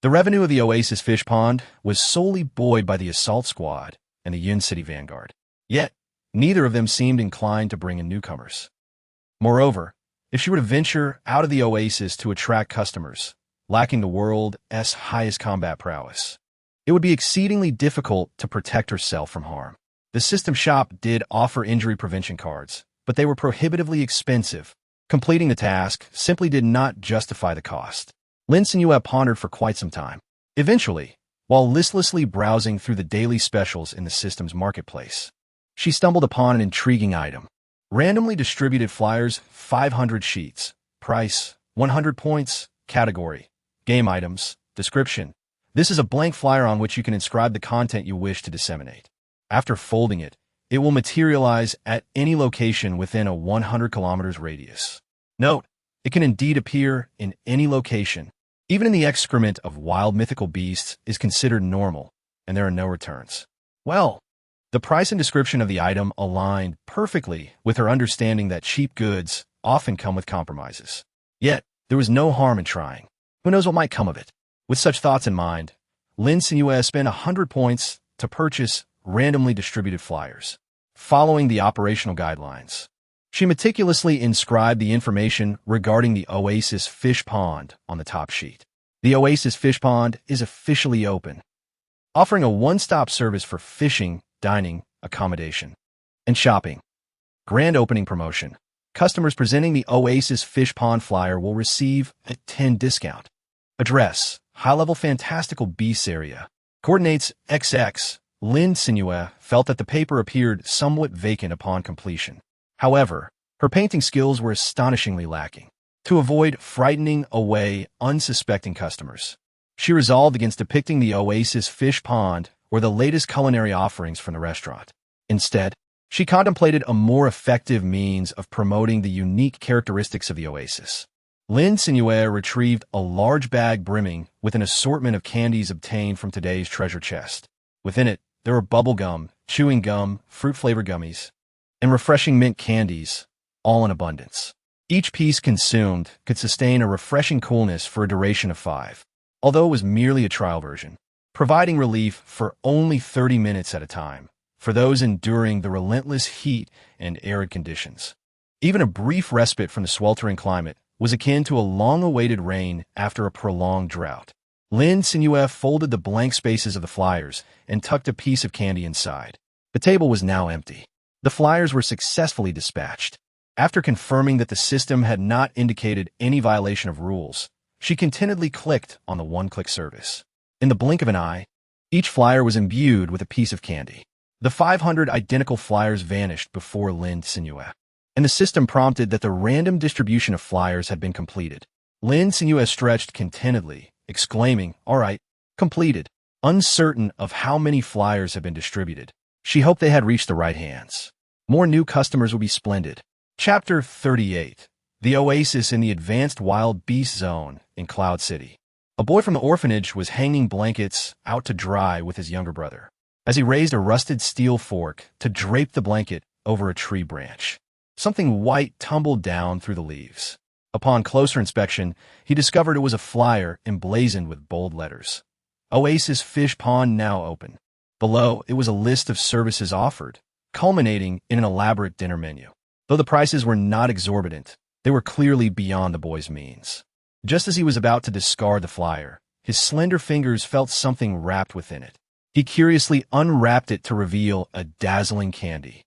the revenue of the Oasis fish pond was solely buoyed by the assault squad and the Yun City Vanguard. Yet, neither of them seemed inclined to bring in newcomers. Moreover, if she were to venture out of the Oasis to attract customers, lacking the world's highest combat prowess, it would be exceedingly difficult to protect herself from harm. The system shop did offer injury prevention cards, but they were prohibitively expensive. Completing the task simply did not justify the cost. Lin Cenyue pondered for quite some time. Eventually, while listlessly browsing through the daily specials in the system's marketplace, she stumbled upon an intriguing item. Randomly distributed flyers, 500 sheets. Price, 100 points. Category, game items. Description. This is a blank flyer on which you can inscribe the content you wish to disseminate. After folding it, it will materialize at any location within a 100 kilometers radius. Note, it can indeed appear in any location. Even in the excrement of wild mythical beasts is considered normal, and there are no returns. Well, the price and description of the item aligned perfectly with her understanding that cheap goods often come with compromises. Yet, there was no harm in trying. Who knows what might come of it? With such thoughts in mind, Lin Cenyue spent 100 points to purchase randomly distributed flyers. Following the operational guidelines, she meticulously inscribed the information regarding the Oasis fish pond on the top sheet. The Oasis fish pond is officially open, offering a one-stop service for fishing, dining, accommodation, and shopping. Grand opening promotion. Customers presenting the Oasis fish pond flyer will receive a 10% discount. Address: high-level fantastical beasts area. Coordinates: XX. Lin Cenyue felt that the paper appeared somewhat vacant upon completion. However, her painting skills were astonishingly lacking. To avoid frightening away unsuspecting customers, she resolved against depicting the Oasis fish pond or the latest culinary offerings from the restaurant. Instead, she contemplated a more effective means of promoting the unique characteristics of the Oasis. Lin Cenyue retrieved a large bag brimming with an assortment of candies obtained from today's treasure chest. Within it, there were bubble gum, chewing gum, fruit-flavored gummies, and refreshing mint candies, all in abundance. Each piece consumed could sustain a refreshing coolness for a duration of 5, although it was merely a trial version, providing relief for only 30 minutes at a time for those enduring the relentless heat and arid conditions. Even a brief respite from the sweltering climate was akin to a long-awaited rain after a prolonged drought. Lin Cenyue folded the blank spaces of the flyers and tucked a piece of candy inside. The table was now empty. The flyers were successfully dispatched. After confirming that the system had not indicated any violation of rules, she contentedly clicked on the one-click service. In the blink of an eye, each flyer was imbued with a piece of candy. The 500 identical flyers vanished before Lin Cenyue, and the system prompted that the random distribution of flyers had been completed. Lin Cenyue stretched contentedly, exclaiming, "All right, completed." Uncertain of how many flyers had been distributed, she hoped they had reached the right hands. More new customers would be splendid. Chapter 38. The Oasis in the Advanced Wild Beast Zone in Cloud City. A boy from the orphanage was hanging blankets out to dry with his younger brother, as he raised a rusted steel fork to drape the blanket over a tree branch. Something white tumbled down through the leaves. Upon closer inspection, he discovered it was a flyer emblazoned with bold letters. Oasis Fish Pond now open. Below, it was a list of services offered, culminating in an elaborate dinner menu. Though the prices were not exorbitant, they were clearly beyond the boy's means. Just as he was about to discard the flyer, his slender fingers felt something wrapped within it. He curiously unwrapped it to reveal a dazzling candy,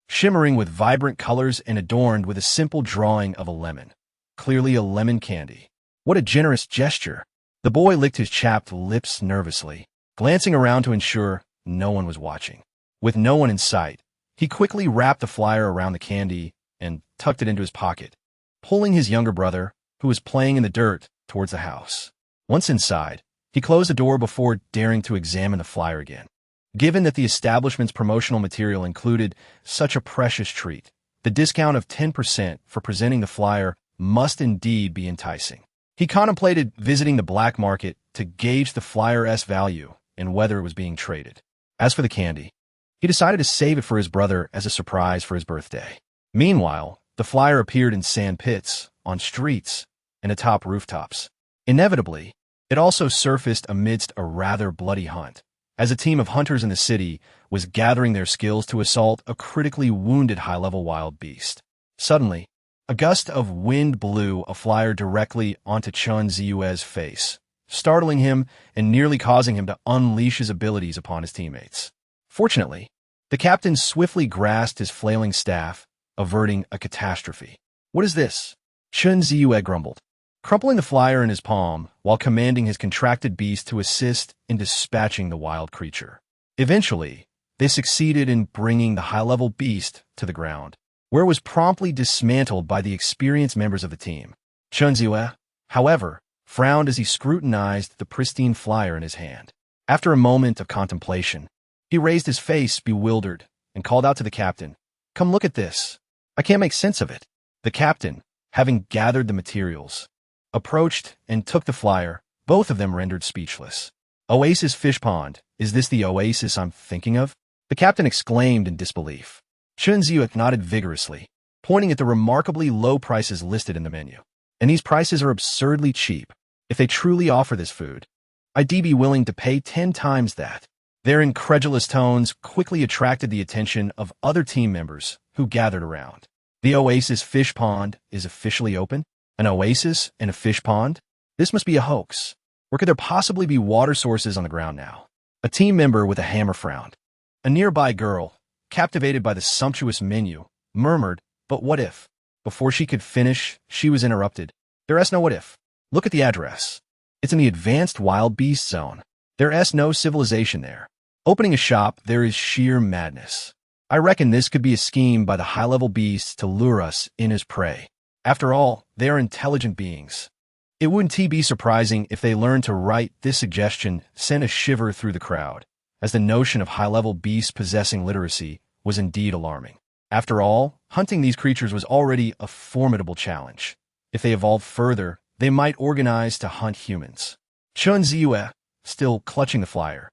shimmering with vibrant colors and adorned with a simple drawing of a lemon. Clearly a lemon candy. What a generous gesture. The boy licked his chapped lips nervously, glancing around to ensure no one was watching. With no one in sight, he quickly wrapped the flyer around the candy and tucked it into his pocket, pulling his younger brother, who was playing in the dirt, towards the house. Once inside, he closed the door before daring to examine the flyer again. Given that the establishment's promotional material included such a precious treat, the discount of 10% for presenting the flyer must indeed be enticing. He contemplated visiting the black market to gauge the flyer's value and whether it was being traded. As for the candy, he decided to save it for his brother as a surprise for his birthday. Meanwhile, the flyer appeared in sand pits, on streets, and atop rooftops. Inevitably, it also surfaced amidst a rather bloody hunt, as a team of hunters in the city was gathering their skills to assault a critically wounded high-level wild beast. Suddenly, a gust of wind blew a flyer directly onto Lin Cenyue's face, startling him and nearly causing him to unleash his abilities upon his teammates. Fortunately, the captain swiftly grasped his flailing staff, averting a catastrophe. "What is this?" Lin Cenyue grumbled, crumpling the flyer in his palm while commanding his contracted beast to assist in dispatching the wild creature. Eventually, they succeeded in bringing the high-level beast to the ground, where it was promptly dismantled by the experienced members of the team. Lin Cenyue, however, frowned as he scrutinized the pristine flyer in his hand. After a moment of contemplation, he raised his face, bewildered, and called out to the captain, "Come look at this. I can't make sense of it." The captain, having gathered the materials, approached and took the flyer, both of them rendered speechless. "Oasis Fish Pond, is this the oasis I'm thinking of?" The captain exclaimed in disbelief. Lin Cenyue nodded vigorously, pointing at the remarkably low prices listed in the menu. And these prices are absurdly cheap. If they truly offer this food, I'd be willing to pay 10 times that. Their incredulous tones quickly attracted the attention of other team members who gathered around. The Oasis fish pond is officially open? An oasis in a fish pond? This must be a hoax. Or could there possibly be water sources on the ground now? A team member with a hammer frowned. A nearby girl, captivated by the sumptuous menu, murmured, "But what if?" Before she could finish, she was interrupted. There's no what if. Look at the address. It's in the advanced wild beast zone. There's no civilization there. Opening a shop, there is sheer madness. I reckon this could be a scheme by the high-level beasts to lure us in as prey. After all, they are intelligent beings. It wouldn't be surprising if they learned to write. This suggestion sent a shiver through the crowd, as the notion of high-level beasts possessing literacy was indeed alarming. After all, hunting these creatures was already a formidable challenge. If they evolved further, they might organize to hunt humans. Lin Cenyue, still clutching the flyer,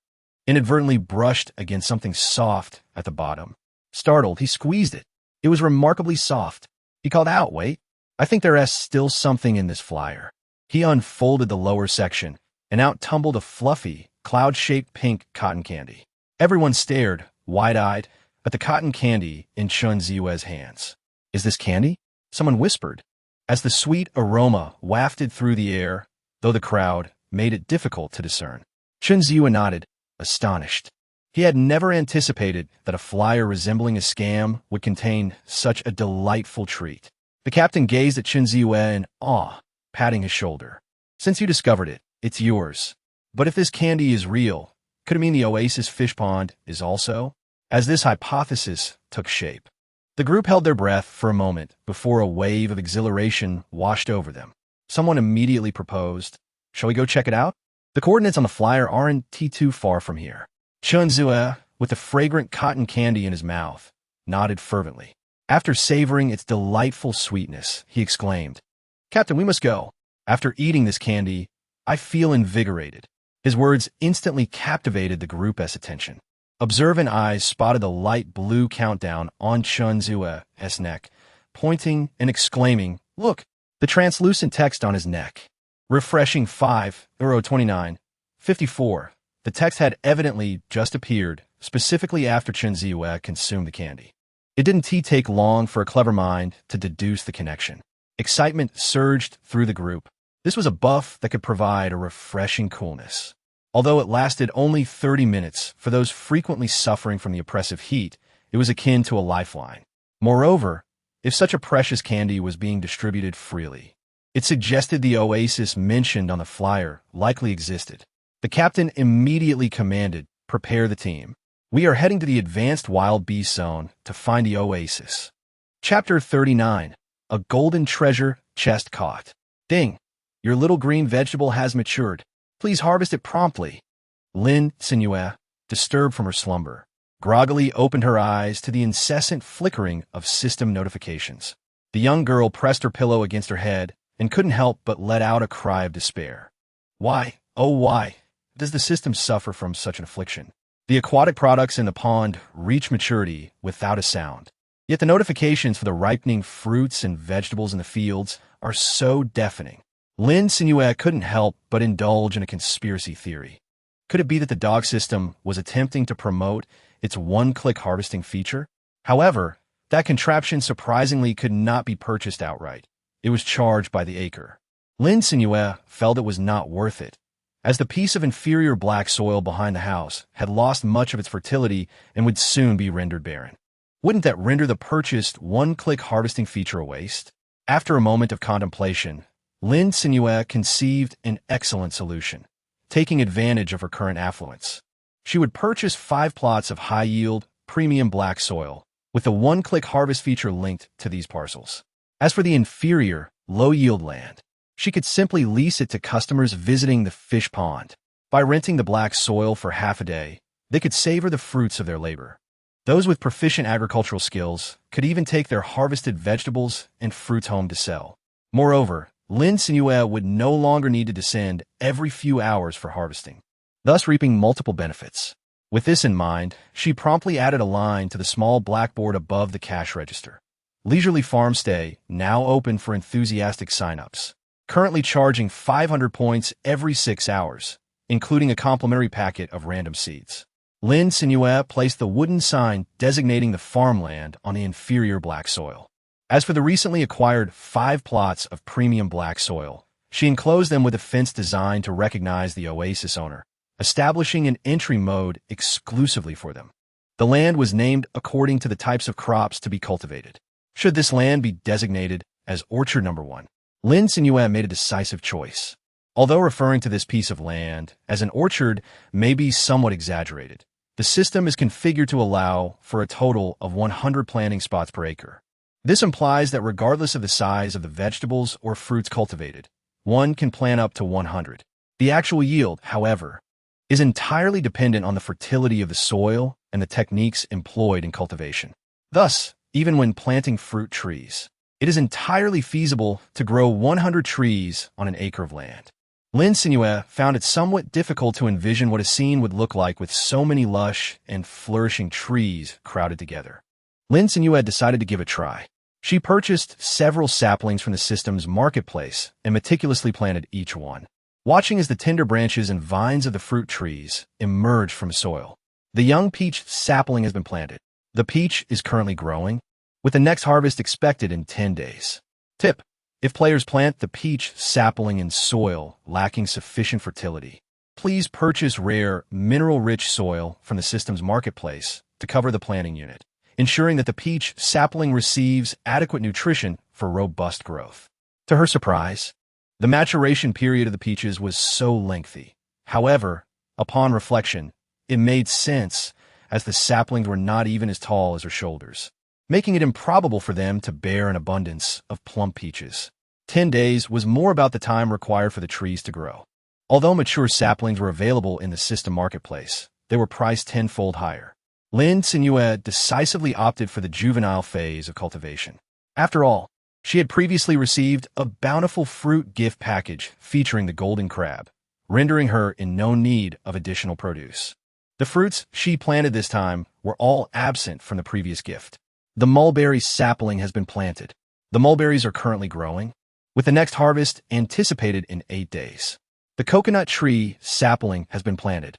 inadvertently brushed against something soft at the bottom. Startled, he squeezed it. It was remarkably soft. He called out, "Wait, I think there's still something in this flyer." He unfolded the lower section, and out tumbled a fluffy, cloud-shaped pink cotton candy. Everyone stared, wide-eyed, at the cotton candy in Lin Cenyue's hands. "Is this candy?" someone whispered, as the sweet aroma wafted through the air, though the crowd made it difficult to discern. Lin Cenyue nodded, astonished. He had never anticipated that a flyer resembling a scam would contain such a delightful treat. The captain gazed at Lin Cenyue in awe, patting his shoulder. "Since you discovered it, it's yours. But if this candy is real, could it mean the Oasis fish pond is also?" As this hypothesis took shape, the group held their breath for a moment before a wave of exhilaration washed over them. Someone immediately proposed, "Shall we go check it out? The coordinates on the flyer aren't too far from here." Lin Cenyue, with the fragrant cotton candy in his mouth, nodded fervently. After savoring its delightful sweetness, he exclaimed, "Captain, we must go. After eating this candy, I feel invigorated." His words instantly captivated the group's attention. Observant eyes spotted the light blue countdown on Lin Cenyue's neck, pointing and exclaiming, "Look, the translucent text on his neck. Refreshing €5.29.54. The text had evidently just appeared, specifically after Lin Cenyue consumed the candy. It didn't take long for a clever mind to deduce the connection. Excitement surged through the group. This was a buff that could provide a refreshing coolness. Although it lasted only 30 minutes, for those frequently suffering from the oppressive heat, it was akin to a lifeline. Moreover, if such a precious candy was being distributed freely, it suggested the oasis mentioned on the flyer likely existed. The captain immediately commanded, "Prepare the team. We are heading to the advanced wild beast zone to find the oasis." Chapter 39. A golden treasure chest caught. Ding! Your little green vegetable has matured. Please harvest it promptly. Lin Cenyue, disturbed from her slumber, groggily opened her eyes to the incessant flickering of system notifications. The young girl pressed her pillow against her head and couldn't help but let out a cry of despair. Why, oh why, does the system suffer from such an affliction? The aquatic products in the pond reach maturity without a sound. Yet the notifications for the ripening fruits and vegetables in the fields are so deafening. Lin Cenyue couldn't help but indulge in a conspiracy theory. Could it be that the dog system was attempting to promote its one-click harvesting feature? However, that contraption surprisingly could not be purchased outright. It was charged by the acre. Lin Cenyue felt it was not worth it, as the piece of inferior black soil behind the house had lost much of its fertility and would soon be rendered barren. Wouldn't that render the purchased one-click harvesting feature a waste? After a moment of contemplation, Lin Cenyue conceived an excellent solution. Taking advantage of her current affluence, she would purchase 5 plots of high-yield, premium black soil, with the one-click harvest feature linked to these parcels. As for the inferior, low-yield land, she could simply lease it to customers visiting the fish pond. By renting the black soil for half a day, they could savor the fruits of their labor. Those with proficient agricultural skills could even take their harvested vegetables and fruits home to sell. Moreover, Lin Cenyue would no longer need to descend every few hours for harvesting, thus reaping multiple benefits. With this in mind, she promptly added a line to the small blackboard above the cash register. Leisurely farmstay, now open for enthusiastic signups. Currently charging 500 points every 6 hours, including a complimentary packet of random seeds. Lin Cenyue placed the wooden sign designating the farmland on the inferior black soil. As for the recently acquired 5 plots of premium black soil, she enclosed them with a fence designed to recognize the oasis owner, establishing an entry mode exclusively for them. The land was named according to the types of crops to be cultivated. Should this land be designated as Orchard Number 1, Lin Cenyue made a decisive choice. Although referring to this piece of land as an orchard may be somewhat exaggerated, the system is configured to allow for a total of 100 planting spots per acre. This implies that regardless of the size of the vegetables or fruits cultivated, one can plant up to 100. The actual yield, however, is entirely dependent on the fertility of the soil and the techniques employed in cultivation. Thus, even when planting fruit trees, it is entirely feasible to grow 100 trees on an acre of land. Lin Cenyue found it somewhat difficult to envision what a scene would look like with so many lush and flourishing trees crowded together. Lin Cenyue decided to give it a try. She purchased several saplings from the system's marketplace and meticulously planted each one, watching as the tender branches and vines of the fruit trees emerged from soil. The young peach sapling has been planted. The peach is currently growing, with the next harvest expected in 10 days. Tip: if players plant the peach sapling in soil lacking sufficient fertility, please purchase rare, mineral-rich soil from the system's marketplace to cover the planting unit, ensuring that the peach sapling receives adequate nutrition for robust growth. To her surprise, the maturation period of the peaches was so lengthy. However, upon reflection, it made sense, as the saplings were not even as tall as her shoulders, making it improbable for them to bear an abundance of plump peaches. 10 days was more about the time required for the trees to grow. Although mature saplings were available in the system marketplace, they were priced tenfold higher. Lin Cenyue decisively opted for the juvenile phase of cultivation. After all, she had previously received a bountiful fruit gift package featuring the golden crab, rendering her in no need of additional produce. The fruits she planted this time were all absent from the previous gift. The mulberry sapling has been planted. The mulberries are currently growing, with the next harvest anticipated in 8 days. The coconut tree sapling has been planted.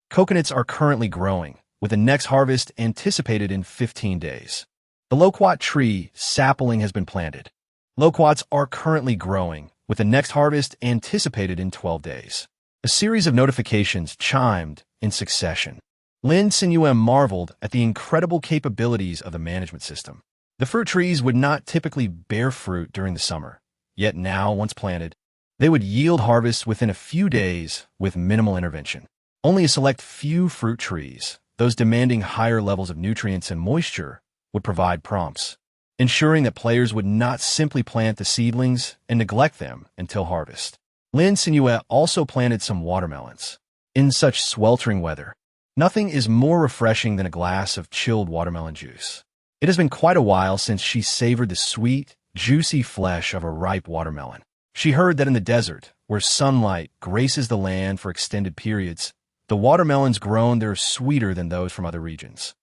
Coconuts are currently growing, with the next harvest anticipated in 15 days. The loquat tree sapling has been planted. Loquats are currently growing, with the next harvest anticipated in 12 days. A series of notifications chimed in succession. Lin Cenyue marveled at the incredible capabilities of the management system. The fruit trees would not typically bear fruit during the summer, yet now, once planted, they would yield harvests within a few days with minimal intervention. Only a select few fruit trees, those demanding higher levels of nutrients and moisture, would provide prompts, ensuring that players would not simply plant the seedlings and neglect them until harvest. Lin Cenyue also planted some watermelons. In such sweltering weather, nothing is more refreshing than a glass of chilled watermelon juice. It has been quite a while since she savored the sweet, juicy flesh of a ripe watermelon. She heard that in the desert, where sunlight graces the land for extended periods, the watermelons grown there are sweeter than those from other regions.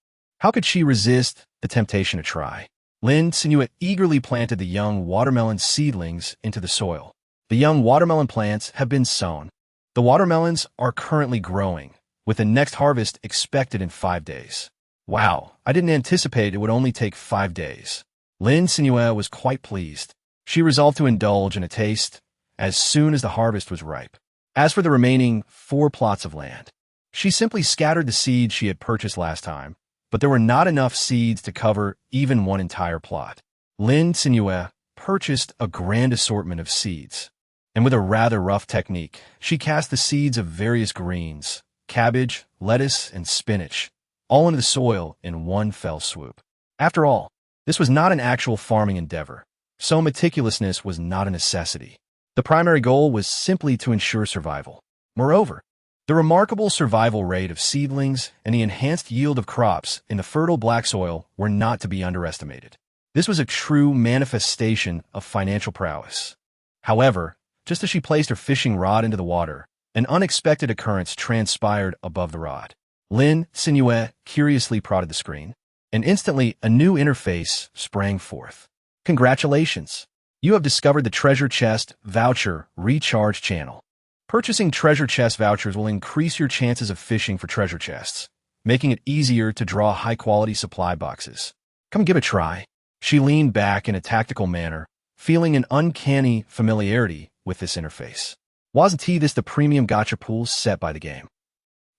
How could she resist the temptation to try? Lin Cenyue eagerly planted the young watermelon seedlings into the soil. The young watermelon plants have been sown. The watermelons are currently growing, with the next harvest expected in 5 days. Wow, I didn't anticipate it would only take 5 days. Lin Cenyue was quite pleased. She resolved to indulge in a taste as soon as the harvest was ripe. As for the remaining 4 plots of land, she simply scattered the seeds she had purchased last time, but there were not enough seeds to cover even one entire plot. Lin Cenyue purchased a grand assortment of seeds, and with a rather rough technique, she cast the seeds of various greens, cabbage, lettuce, and spinach, all into the soil in one fell swoop. After all, this was not an actual farming endeavor, so meticulousness was not a necessity. The primary goal was simply to ensure survival. Moreover, the remarkable survival rate of seedlings and the enhanced yield of crops in the fertile black soil were not to be underestimated. This was a true manifestation of financial prowess. However, just as she placed her fishing rod into the water, an unexpected occurrence transpired above the rod. Lin Cenyue curiously prodded the screen, and instantly a new interface sprang forth. Congratulations! You have discovered the Treasure Chest Voucher Recharge channel. Purchasing Treasure Chest vouchers will increase your chances of fishing for treasure chests, making it easier to draw high-quality supply boxes. Come give it a try. She leaned back in a tactical manner, feeling an uncanny familiarity with this interface. Wasn't this the premium gacha pool set by the game?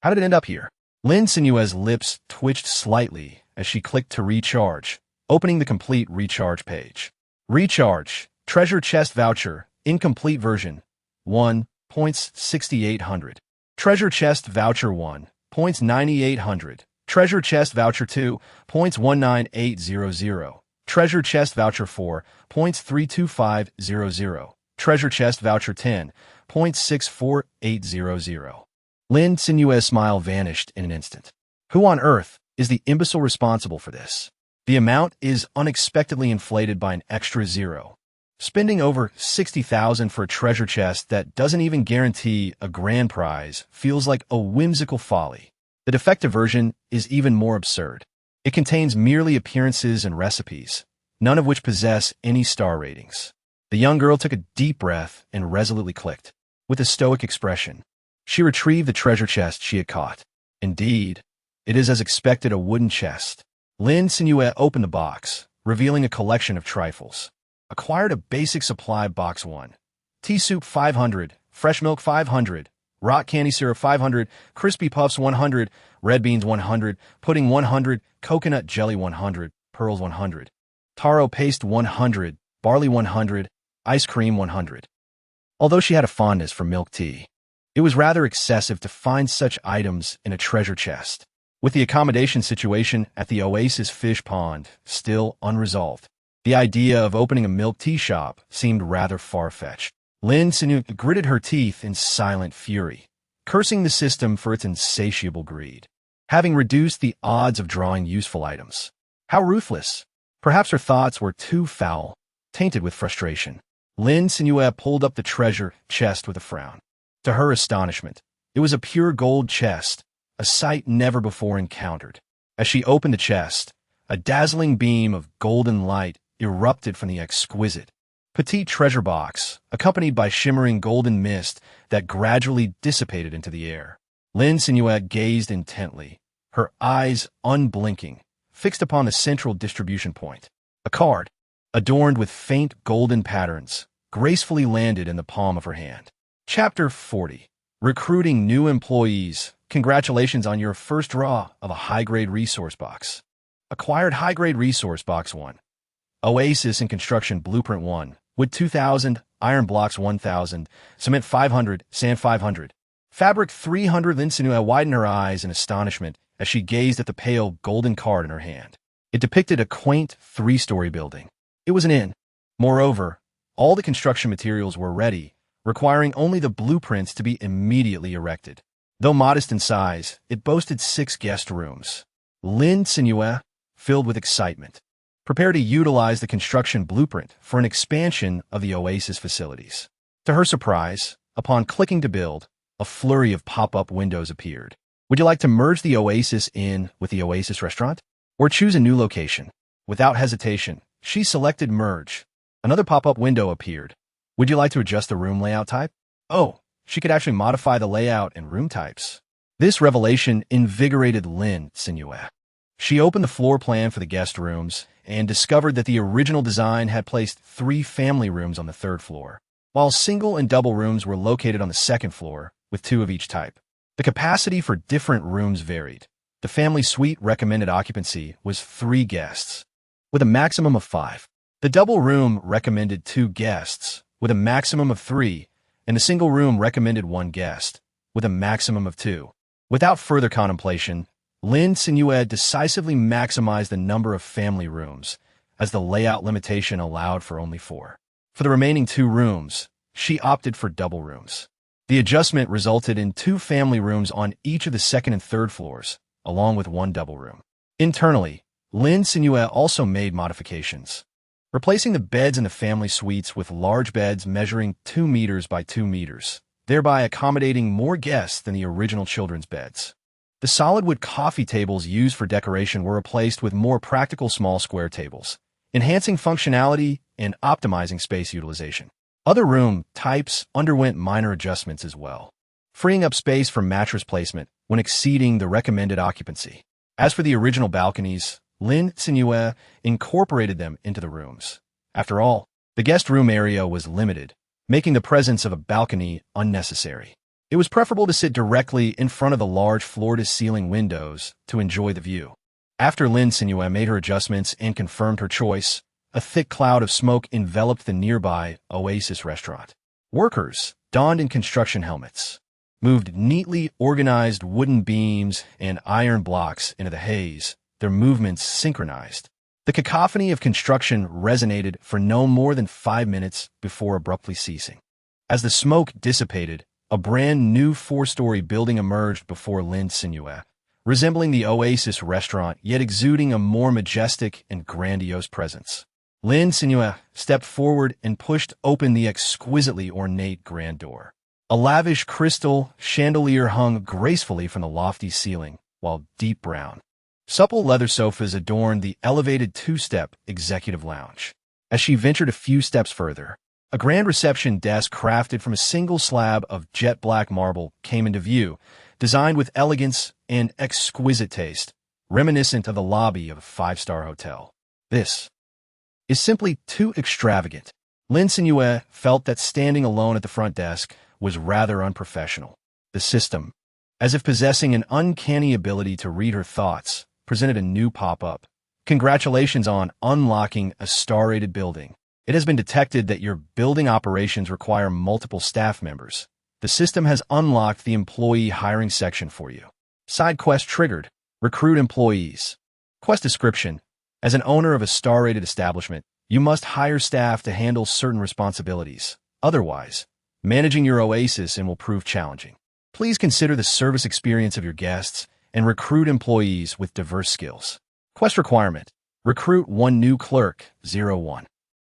How did it end up here? Lin Cenyue's lips twitched slightly as she clicked to recharge, opening the complete recharge page. Recharge, Treasure Chest Voucher, Incomplete Version, 1.6800. Treasure Chest Voucher 1.9800. Treasure Chest Voucher 2.19800. Treasure Chest Voucher 4.32500. Treasure Chest Voucher 10.64800. Lin Cenyue's smile vanished in an instant. Who on earth is the imbecile responsible for this? The amount is unexpectedly inflated by an extra zero. Spending over 60,000 for a treasure chest that doesn't even guarantee a grand prize feels like a whimsical folly. The defective version is even more absurd. It contains merely appearances and recipes, none of which possess any star ratings. The young girl took a deep breath and resolutely clicked. With a stoic expression, she retrieved the treasure chest she had caught. Indeed, it is as expected a wooden chest. Lin Cenyue opened the box, revealing a collection of trifles. Acquired a basic supply box 1. Tea soup 500, fresh milk 500, rock candy syrup 500, crispy puffs 100, red beans 100, pudding 100, coconut jelly 100, pearls 100, taro paste 100, barley 100, ice cream 100. Although she had a fondness for milk tea, it was rather excessive to find such items in a treasure chest. With the accommodation situation at the Oasis fish pond still unresolved, the idea of opening a milk tea shop seemed rather far-fetched. Lin Cenyue gritted her teeth in silent fury, cursing the system for its insatiable greed. Having reduced the odds of drawing useful items. How ruthless! Perhaps her thoughts were too foul, tainted with frustration. Lin Cenyue pulled up the treasure chest with a frown. To her astonishment, it was a pure gold chest, a sight never before encountered. As she opened the chest, a dazzling beam of golden light erupted from the exquisite, petite treasure box, accompanied by shimmering golden mist that gradually dissipated into the air. Lin Cenyue gazed intently, her eyes unblinking, fixed upon the central distribution point. A card, adorned with faint golden patterns, gracefully landed in the palm of her hand. Chapter 40. Recruiting new employees. Congratulations on your first draw of a high-grade resource box. Acquired high-grade resource box 1. Oasis and construction blueprint 1. Wood 2,000, iron blocks 1,000, cement 500, sand 500. Fabric 300. Lin Cenyue widened her eyes in astonishment as she gazed at the pale golden card in her hand. It depicted a quaint 3-story building. It was an inn. Moreover, all the construction materials were ready, requiring only the blueprints to be immediately erected. Though modest in size, it boasted 6 guest rooms. Lin Cenyue, filled with excitement, prepared to utilize the construction blueprint for an expansion of the Oasis facilities. To her surprise, upon clicking to build, a flurry of pop-up windows appeared. Would you like to merge the Oasis Inn with the Oasis restaurant? Or choose a new location? Without hesitation, she selected Merge. Another pop-up window appeared. Would you like to adjust the room layout type? Oh, she could actually modify the layout and room types. This revelation invigorated Lin Cenyue. She opened the floor plan for the guest rooms and discovered that the original design had placed 3 family rooms on the 3rd floor, while single and double rooms were located on the 2nd floor, with 2 of each type. The capacity for different rooms varied. The family suite recommended occupancy was 3 guests, with a maximum of 5. The double room recommended 2 guests, with a maximum of 3, and the single room recommended 1 guest, with a maximum of 2. Without further contemplation, Lin Cenyue decisively maximized the number of family rooms, as the layout limitation allowed for only 4. For the remaining 2 rooms, she opted for double rooms. The adjustment resulted in 2 family rooms on each of the 2nd and 3rd floors, along with 1 double room. Internally, Lin Cenyue also made modifications, replacing the beds in the family suites with large beds measuring 2 meters by 2 meters, thereby accommodating more guests than the original children's beds. The solid wood coffee tables used for decoration were replaced with more practical small square tables, enhancing functionality and optimizing space utilization. Other room types underwent minor adjustments as well, freeing up space for mattress placement when exceeding the recommended occupancy. As for the original balconies, Lin Cenyue incorporated them into the rooms. After all, the guest room area was limited, making the presence of a balcony unnecessary. It was preferable to sit directly in front of the large floor-to-ceiling windows to enjoy the view. After Lin Cenyue made her adjustments and confirmed her choice, a thick cloud of smoke enveloped the nearby Oasis restaurant. Workers, donned in construction helmets, moved neatly organized wooden beams and iron blocks into the haze, their movements synchronized. The cacophony of construction resonated for no more than 5 minutes before abruptly ceasing. As the smoke dissipated, a brand new 4-story building emerged before Lin Cenyue, resembling the Oasis restaurant yet exuding a more majestic and grandiose presence. Lin Cenyue stepped forward and pushed open the exquisitely ornate grand door. A lavish crystal chandelier hung gracefully from the lofty ceiling, while deep brown, supple leather sofas adorned the elevated 2-step executive lounge. As she ventured a few steps further, a grand reception desk crafted from a single slab of jet black marble came into view, designed with elegance and exquisite taste, reminiscent of the lobby of a 5-star hotel. This is simply too extravagant. Lin Cenyue felt that standing alone at the front desk was rather unprofessional. The system, as if possessing an uncanny ability to read her thoughts, presented a new pop-up. Congratulations on unlocking a star-rated building. It has been detected that your building operations require multiple staff members. The system has unlocked the employee hiring section for you. Side quest triggered. Recruit employees. Quest description. As an owner of a star-rated establishment, you must hire staff to handle certain responsibilities. Otherwise, managing your oasis will prove challenging. Please consider the service experience of your guests and recruit employees with diverse skills. Quest requirement. Recruit 1 new clerk, 01.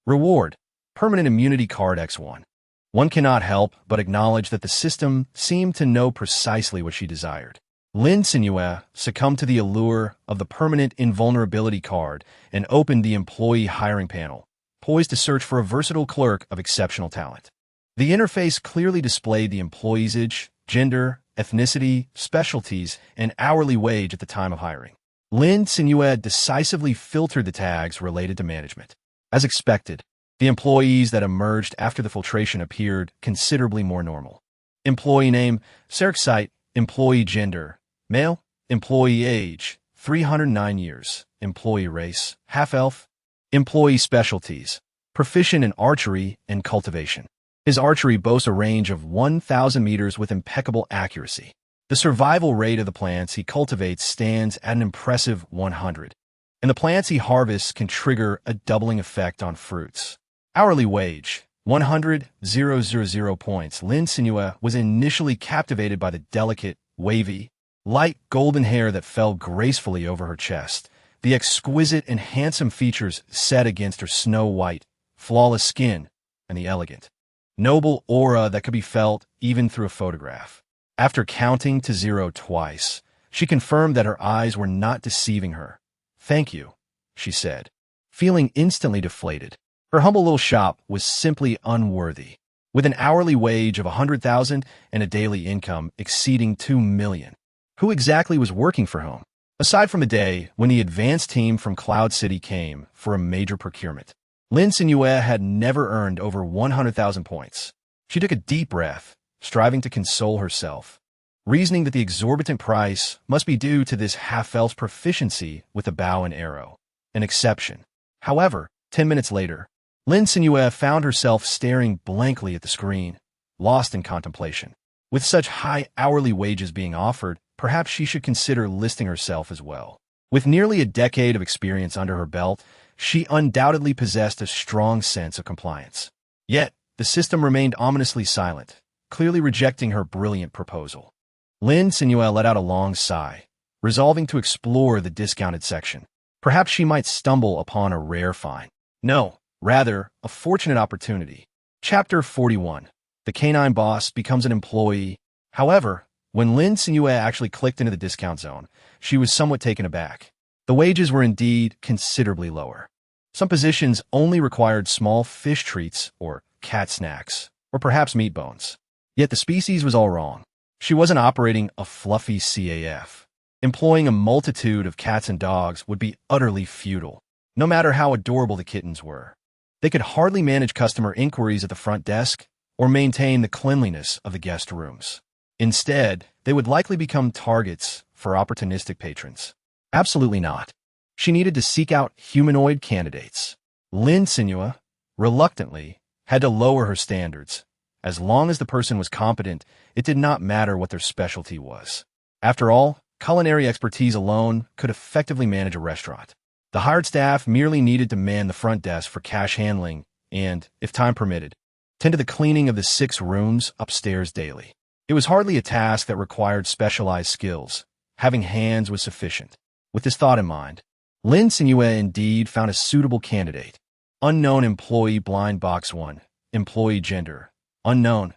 Reward. Permanent immunity card X1. One cannot help but acknowledge that the system seemed to know precisely what she desired. Lin Cenyue succumbed to the allure of the permanent invulnerability card and opened the employee hiring panel, poised to search for a versatile clerk of exceptional talent. The interface clearly displayed the employee's age, gender, ethnicity, specialties, and hourly wage at the time of hiring. Lin Cenyue decisively filtered the tags related to management. As expected, the employees that emerged after the filtration appeared considerably more normal. Employee name, Serexite. Employee gender, male. Employee age, 309 years. Employee race, half-elf. Employee specialties, proficient in archery and cultivation. His archery boasts a range of 1,000 meters with impeccable accuracy. The survival rate of the plants he cultivates stands at an impressive 100, and the plants he harvests can trigger a doubling effect on fruits. Hourly wage, 100,000 points. Lin Cenyue was initially captivated by the delicate, wavy, light golden hair that fell gracefully over her chest, the exquisite and handsome features set against her snow-white, flawless skin, and the elegant, noble aura that could be felt even through a photograph. After counting to 0 twice, she confirmed that her eyes were not deceiving her. "Thank you," she said, feeling instantly deflated. Her humble little shop was simply unworthy. With an hourly wage of 100,000 and a daily income exceeding 2 million. Who exactly was working for whom? Aside from the day when the advanced team from Cloud City came for a major procurement, Lin Cenyue had never earned over 100,000 points. She took a deep breath, striving to console herself, reasoning that the exorbitant price must be due to this half-elf's proficiency with the bow and arrow, an exception. However, 10 minutes later, Lin Cenyue found herself staring blankly at the screen, lost in contemplation. With such high hourly wages being offered, perhaps she should consider listing herself as well. With nearly a decade of experience under her belt, she undoubtedly possessed a strong sense of compliance. Yet, the system remained ominously silent, clearly rejecting her brilliant proposal. Lin Cenyue let out a long sigh, resolving to explore the discounted section. Perhaps she might stumble upon a rare find. No, rather, a fortunate opportunity. Chapter 41. The canine boss becomes an employee. However, when Lin Cenyue actually clicked into the discount zone, she was somewhat taken aback. The wages were indeed considerably lower. Some positions only required small fish treats or cat snacks, or perhaps meat bones. Yet the species was all wrong. She wasn't operating a fluffy CAF. Employing a multitude of cats and dogs would be utterly futile, no matter how adorable the kittens were. They could hardly manage customer inquiries at the front desk or maintain the cleanliness of the guest rooms. Instead, they would likely become targets for opportunistic patrons. Absolutely not. She needed to seek out humanoid candidates. Lin Cenyue, reluctantly, had to lower her standards. As long as the person was competent, it did not matter what their specialty was. After all, culinary expertise alone could effectively manage a restaurant. The hired staff merely needed to man the front desk for cash handling and, if time permitted, tend to the cleaning of the 6 rooms upstairs daily. It was hardly a task that required specialized skills. Having hands was sufficient. With this thought in mind, Lin Cenyue indeed found a suitable candidate. Unknown employee blind box 1. Employee gender. Unknown.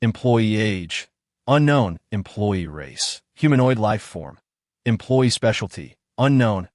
Employee age. Unknown. Employee race. Humanoid life form. Employee specialty. Unknown.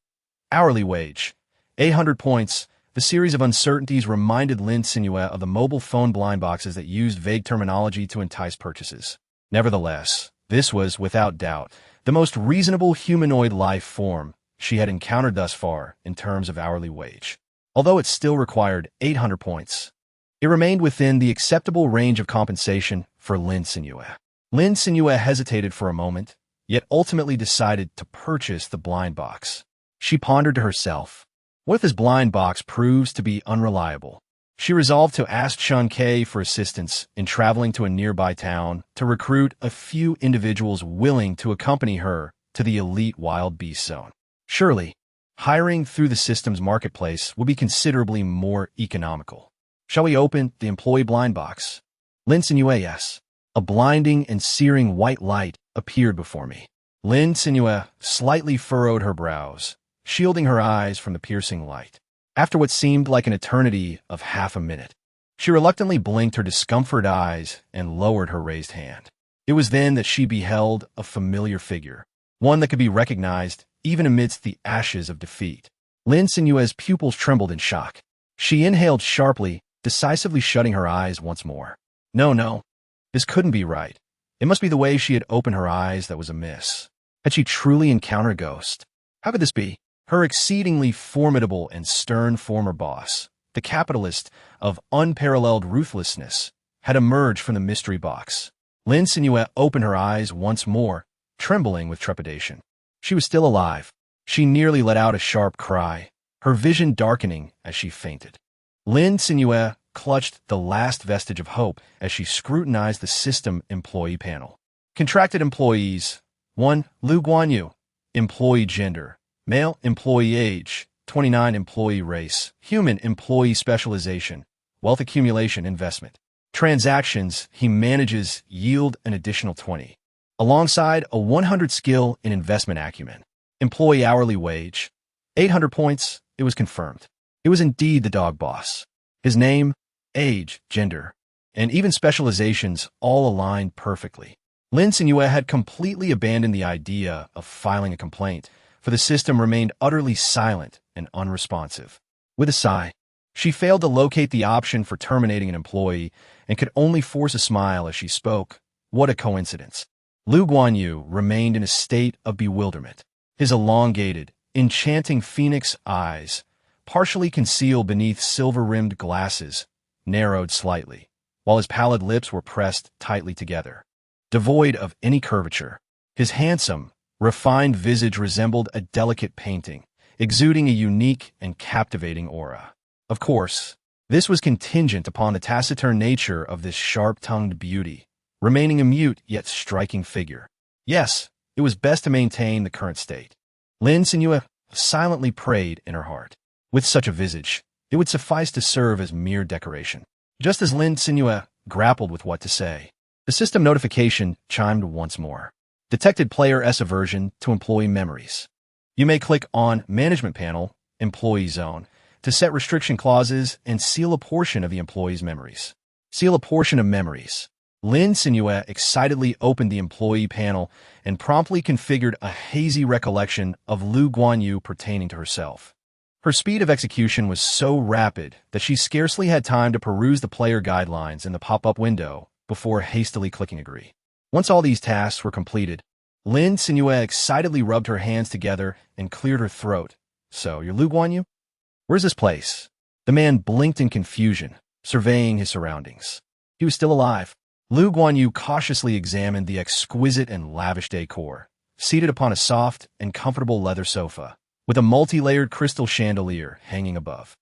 Hourly wage. 800 points. The series of uncertainties reminded Lin Cenyue of the mobile phone blind boxes that used vague terminology to entice purchases. Nevertheless, this was, without doubt, the most reasonable humanoid life form she had encountered thus far in terms of hourly wage. Although it still required 800 points, it remained within the acceptable range of compensation for Lin Cenyue. Lin Cenyue hesitated for a moment, yet ultimately decided to purchase the blind box. She pondered to herself, what if this blind box proves to be unreliable? She resolved to ask Chun Kei for assistance in traveling to a nearby town to recruit a few individuals willing to accompany her to the elite wild beast zone. Surely, hiring through the system's marketplace would be considerably more economical. Shall we open the employee blind box? Lin Cenyue, yes. A blinding and searing white light appeared before me. Lin Cenyue slightly furrowed her brows, shielding her eyes from the piercing light. After what seemed like an eternity of half a minute, she reluctantly blinked her discomforted eyes and lowered her raised hand. It was then that she beheld a familiar figure, one that could be recognized even amidst the ashes of defeat. Lin Cenyue's pupils trembled in shock. She inhaled sharply, decisively shutting her eyes once more. No, this couldn't be right. It must be the way she had opened her eyes that was amiss. Had she truly encountered a ghost? How could this be? Her exceedingly formidable and stern former boss, the capitalist of unparalleled ruthlessness, had emerged from the mystery box. Lin Cenyue opened her eyes once more, trembling with trepidation. She was still alive. She nearly let out a sharp cry, her vision darkening as she fainted. Lin Cenyue clutched the last vestige of hope as she scrutinized the system employee panel. Contracted employees. 1. Lu Guanyu. Employee gender. Male. Employee age. 29. Employee race. Human. Employee specialization. Wealth accumulation investment. Transactions he manages yield an additional 20. Alongside a 100 skill in investment acumen. Employee hourly wage. 800 points. It was confirmed. It was indeed the dog boss. His name, age, gender, and even specializations all aligned perfectly. Lin Cenyue had completely abandoned the idea of filing a complaint, for the system remained utterly silent and unresponsive. With a sigh, she failed to locate the option for terminating an employee and could only force a smile as she spoke. What a coincidence. Lu Guanyu remained in a state of bewilderment. His elongated, enchanting phoenix eyes, partially concealed beneath silver-rimmed glasses, narrowed slightly, while his pallid lips were pressed tightly together. Devoid of any curvature, his handsome, refined visage resembled a delicate painting, exuding a unique and captivating aura. Of course, this was contingent upon the taciturn nature of this sharp-tongued beauty, remaining a mute yet striking figure. Yes, it was best to maintain the current state. Lin Cenyue silently prayed in her heart. With such a visage, it would suffice to serve as mere decoration. Just as Lin Cenyue grappled with what to say, the system notification chimed once more. Detected player S aversion to employee memories. You may click on Management Panel, Employee Zone, to set restriction clauses and seal a portion of the employee's memories. Seal a portion of memories. Lin Cenyue excitedly opened the employee panel and promptly configured a hazy recollection of Lu Guanyu pertaining to herself. Her speed of execution was so rapid that she scarcely had time to peruse the player guidelines in the pop-up window before hastily clicking agree. Once all these tasks were completed, Lin Cenyue excitedly rubbed her hands together and cleared her throat. So, you're Lu Guanyu? Where's this place? The man blinked in confusion, surveying his surroundings. He was still alive. Lu Guanyu cautiously examined the exquisite and lavish decor, seated upon a soft and comfortable leather sofa, with a multi-layered crystal chandelier hanging above.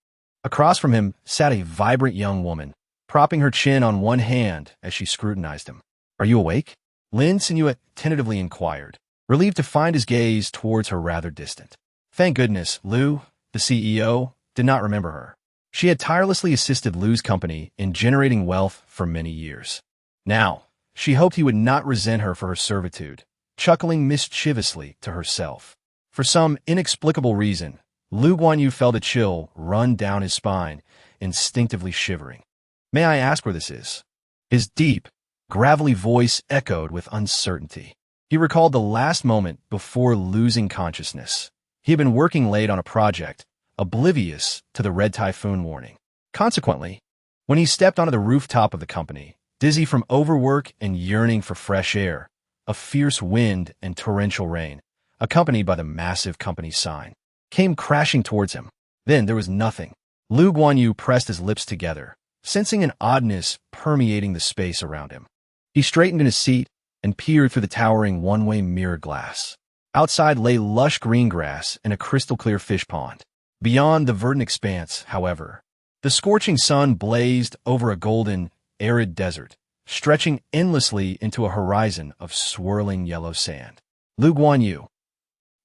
Across from him sat a vibrant young woman, propping her chin on one hand as she scrutinized him. Are you awake? Lin Cenyue tentatively inquired, relieved to find his gaze towards her rather distant. Thank goodness Lu, the CEO, did not remember her. She had tirelessly assisted Lu's company in generating wealth for many years. Now, she hoped he would not resent her for her servitude, chuckling mischievously to herself. For some inexplicable reason, Lu Guanyu felt a chill run down his spine, instinctively shivering. May I ask where this is? His deep, gravelly voice echoed with uncertainty. He recalled the last moment before losing consciousness. He had been working late on a project, oblivious to the red typhoon warning. Consequently, when he stepped onto the rooftop of the company, dizzy from overwork and yearning for fresh air, a fierce wind and torrential rain, accompanied by the massive company sign, came crashing towards him. Then there was nothing. Lu Guanyu pressed his lips together, sensing an oddness permeating the space around him. He straightened in his seat and peered through the towering one-way mirror glass. Outside lay lush green grass and a crystal-clear fish pond. Beyond the verdant expanse, however, the scorching sun blazed over a golden, arid desert, stretching endlessly into a horizon of swirling yellow sand. Lu Guanyu.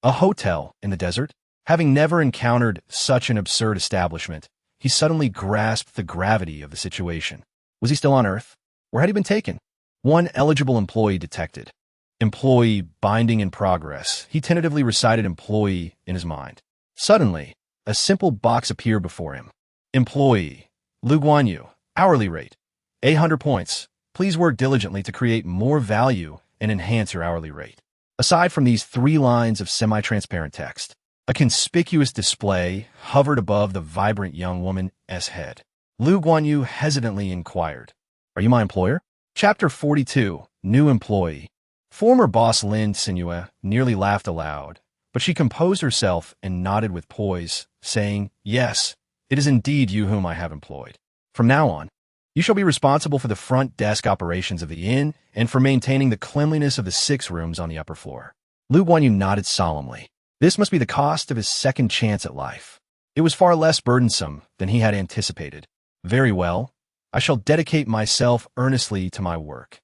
A hotel in the desert? Having never encountered such an absurd establishment, he suddenly grasped the gravity of the situation. Was he still on Earth? Where had he been taken? One eligible employee detected. Employee binding in progress. He tentatively recited employee in his mind. Suddenly, a simple box appeared before him. Employee. Lu Guanyu. Hourly rate. 800 points. Please work diligently to create more value and enhance your hourly rate. Aside from these 3 lines of semi-transparent text, a conspicuous display hovered above the vibrant young woman's head. Lu Guanyu hesitantly inquired, Are you my employer? Chapter 42, New Employee. Former boss Lin Cenyue nearly laughed aloud, but she composed herself and nodded with poise, saying, Yes, it is indeed you whom I have employed. From now on, you shall be responsible for the front desk operations of the inn and for maintaining the cleanliness of the 6 rooms on the upper floor. Lu Guanyu nodded solemnly. This must be the cost of his second chance at life. It was far less burdensome than he had anticipated. Very well, I shall dedicate myself earnestly to my work.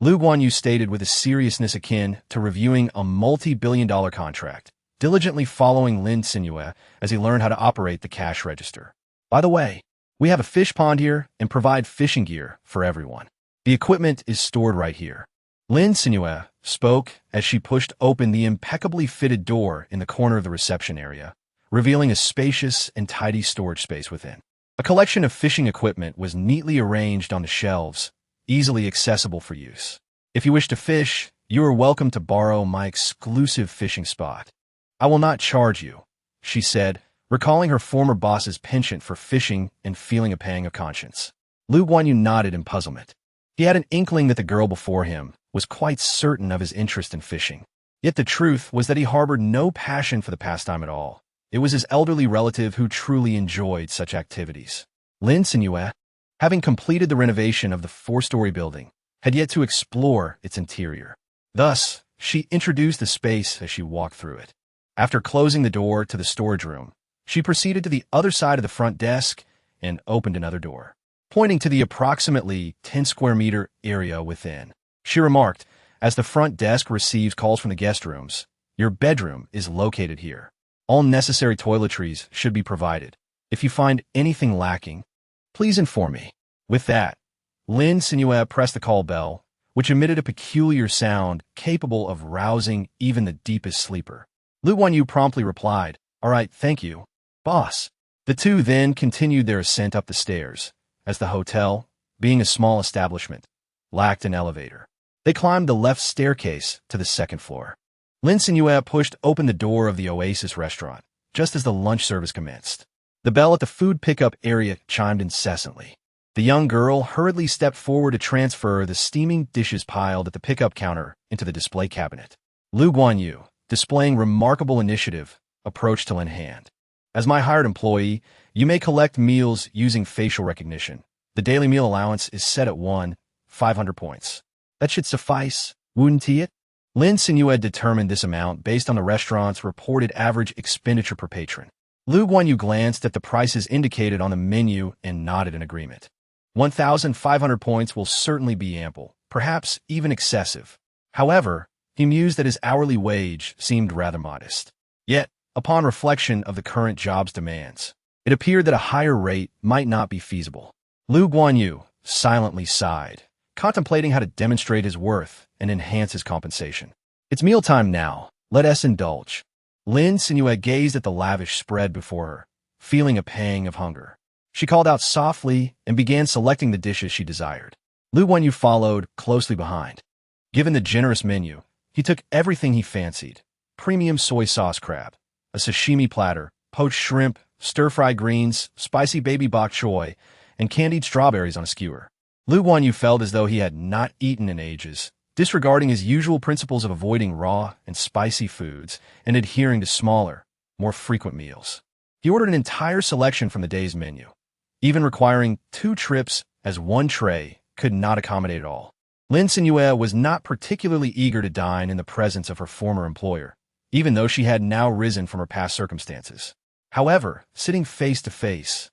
Lu Guanyu stated with a seriousness akin to reviewing a multi-billion-dollar contract, diligently following Lin Cenyue as he learned how to operate the cash register. By the way, we have a fish pond here and provide fishing gear for everyone. The equipment is stored right here. Lin Cenyue spoke as she pushed open the impeccably fitted door in the corner of the reception area, revealing a spacious and tidy storage space within. A collection of fishing equipment was neatly arranged on the shelves, easily accessible for use. If you wish to fish, you are welcome to borrow my exclusive fishing spot. I will not charge you, she said, recalling her former boss's penchant for fishing and feeling a pang of conscience. Lu Guanyu nodded in puzzlement. He had an inkling that the girl before him was quite certain of his interest in fishing. Yet the truth was that he harbored no passion for the pastime at all. It was his elderly relative who truly enjoyed such activities. Lin Cenyue, having completed the renovation of the 4-story building, had yet to explore its interior. Thus, she introduced the space as she walked through it. After closing the door to the storage room, she proceeded to the other side of the front desk and opened another door, pointing to the approximately 10 square meter area within. She remarked, as the front desk receives calls from the guest rooms, Your bedroom is located here. All necessary toiletries should be provided. If you find anything lacking, please inform me. With that, Lin Cenyue pressed the call bell, which emitted a peculiar sound capable of rousing even the deepest sleeper. Lu Guanyu promptly replied, All right, thank you, boss. The two then continued their ascent up the stairs, as the hotel, being a small establishment, lacked an elevator. They climbed the left staircase to the 2nd floor. Lin Cenyue pushed open the door of the Oasis restaurant, just as the lunch service commenced. The bell at the food pickup area chimed incessantly. The young girl hurriedly stepped forward to transfer the steaming dishes piled at the pickup counter into the display cabinet. Lu Guanyu, displaying remarkable initiative, approached Till in hand. As my hired employee, you may collect meals using facial recognition. The daily meal allowance is set at 500 points. That should suffice, wouldn't it? Lin Cenyue determined this amount based on the restaurant's reported average expenditure per patron. Lu Guanyu glanced at the prices indicated on the menu and nodded in agreement. 1,500 points will certainly be ample, perhaps even excessive. However, he mused that his hourly wage seemed rather modest. Yet, upon reflection of the current job's demands, it appeared that a higher rate might not be feasible. Lu Guanyu silently sighed, contemplating how to demonstrate his worth and enhance his compensation. It's mealtime now. Let us indulge. Lin Cenyue gazed at the lavish spread before her, feeling a pang of hunger. She called out softly and began selecting the dishes she desired. Lu Guanyu followed closely behind. Given the generous menu, he took everything he fancied: premium soy sauce crab, a sashimi platter, poached shrimp, stir-fried greens, spicy baby bok choy, and candied strawberries on a skewer. Lu Guanyu felt as though he had not eaten in ages, disregarding his usual principles of avoiding raw and spicy foods and adhering to smaller, more frequent meals. He ordered an entire selection from the day's menu, even requiring 2 trips as one tray could not accommodate it all. Lin Cenyue was not particularly eager to dine in the presence of her former employer, even though she had now risen from her past circumstances. However, sitting face to face,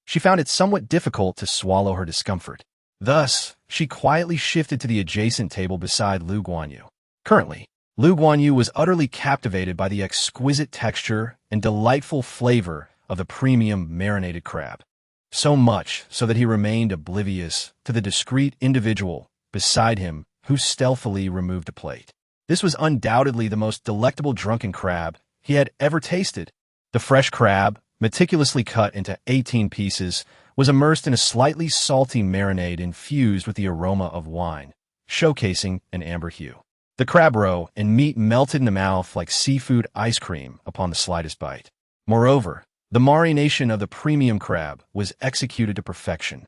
she found it somewhat difficult to swallow her discomfort. Thus, she quietly shifted to the adjacent table beside Lu Guanyu. Currently, Lu Guanyu was utterly captivated by the exquisite texture and delightful flavor of the premium marinated crab. So much so that he remained oblivious to the discreet individual beside him who stealthily removed a plate. This was undoubtedly the most delectable drunken crab he had ever tasted. The fresh crab, meticulously cut into 18 pieces, was immersed in a slightly salty marinade infused with the aroma of wine, showcasing an amber hue. The crab roe and meat melted in the mouth like seafood ice cream upon the slightest bite. Moreover, the marination of the premium crab was executed to perfection,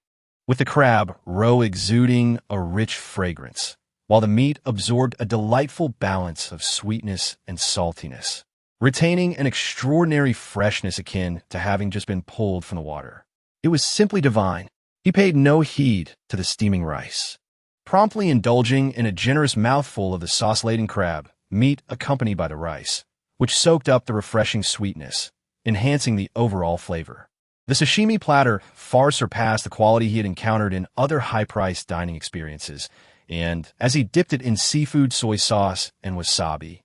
with the crab roe exuding a rich fragrance, while the meat absorbed a delightful balance of sweetness and saltiness, retaining an extraordinary freshness akin to having just been pulled from the water. It was simply divine. He paid no heed to the steaming rice, promptly indulging in a generous mouthful of the sauce-laden crab meat accompanied by the rice, which soaked up the refreshing sweetness, enhancing the overall flavor. The sashimi platter far surpassed the quality he had encountered in other high-priced dining experiences, and as he dipped it in seafood soy sauce and wasabi,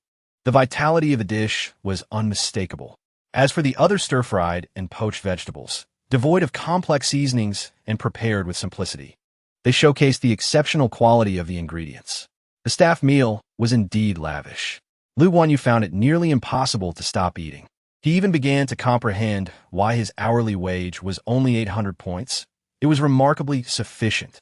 the vitality of the dish was unmistakable. As for the other stir-fried and poached vegetables, devoid of complex seasonings and prepared with simplicity, they showcased the exceptional quality of the ingredients. The staff meal was indeed lavish. Lu Guanyu found it nearly impossible to stop eating. He even began to comprehend why his hourly wage was only 800 points. It was remarkably sufficient.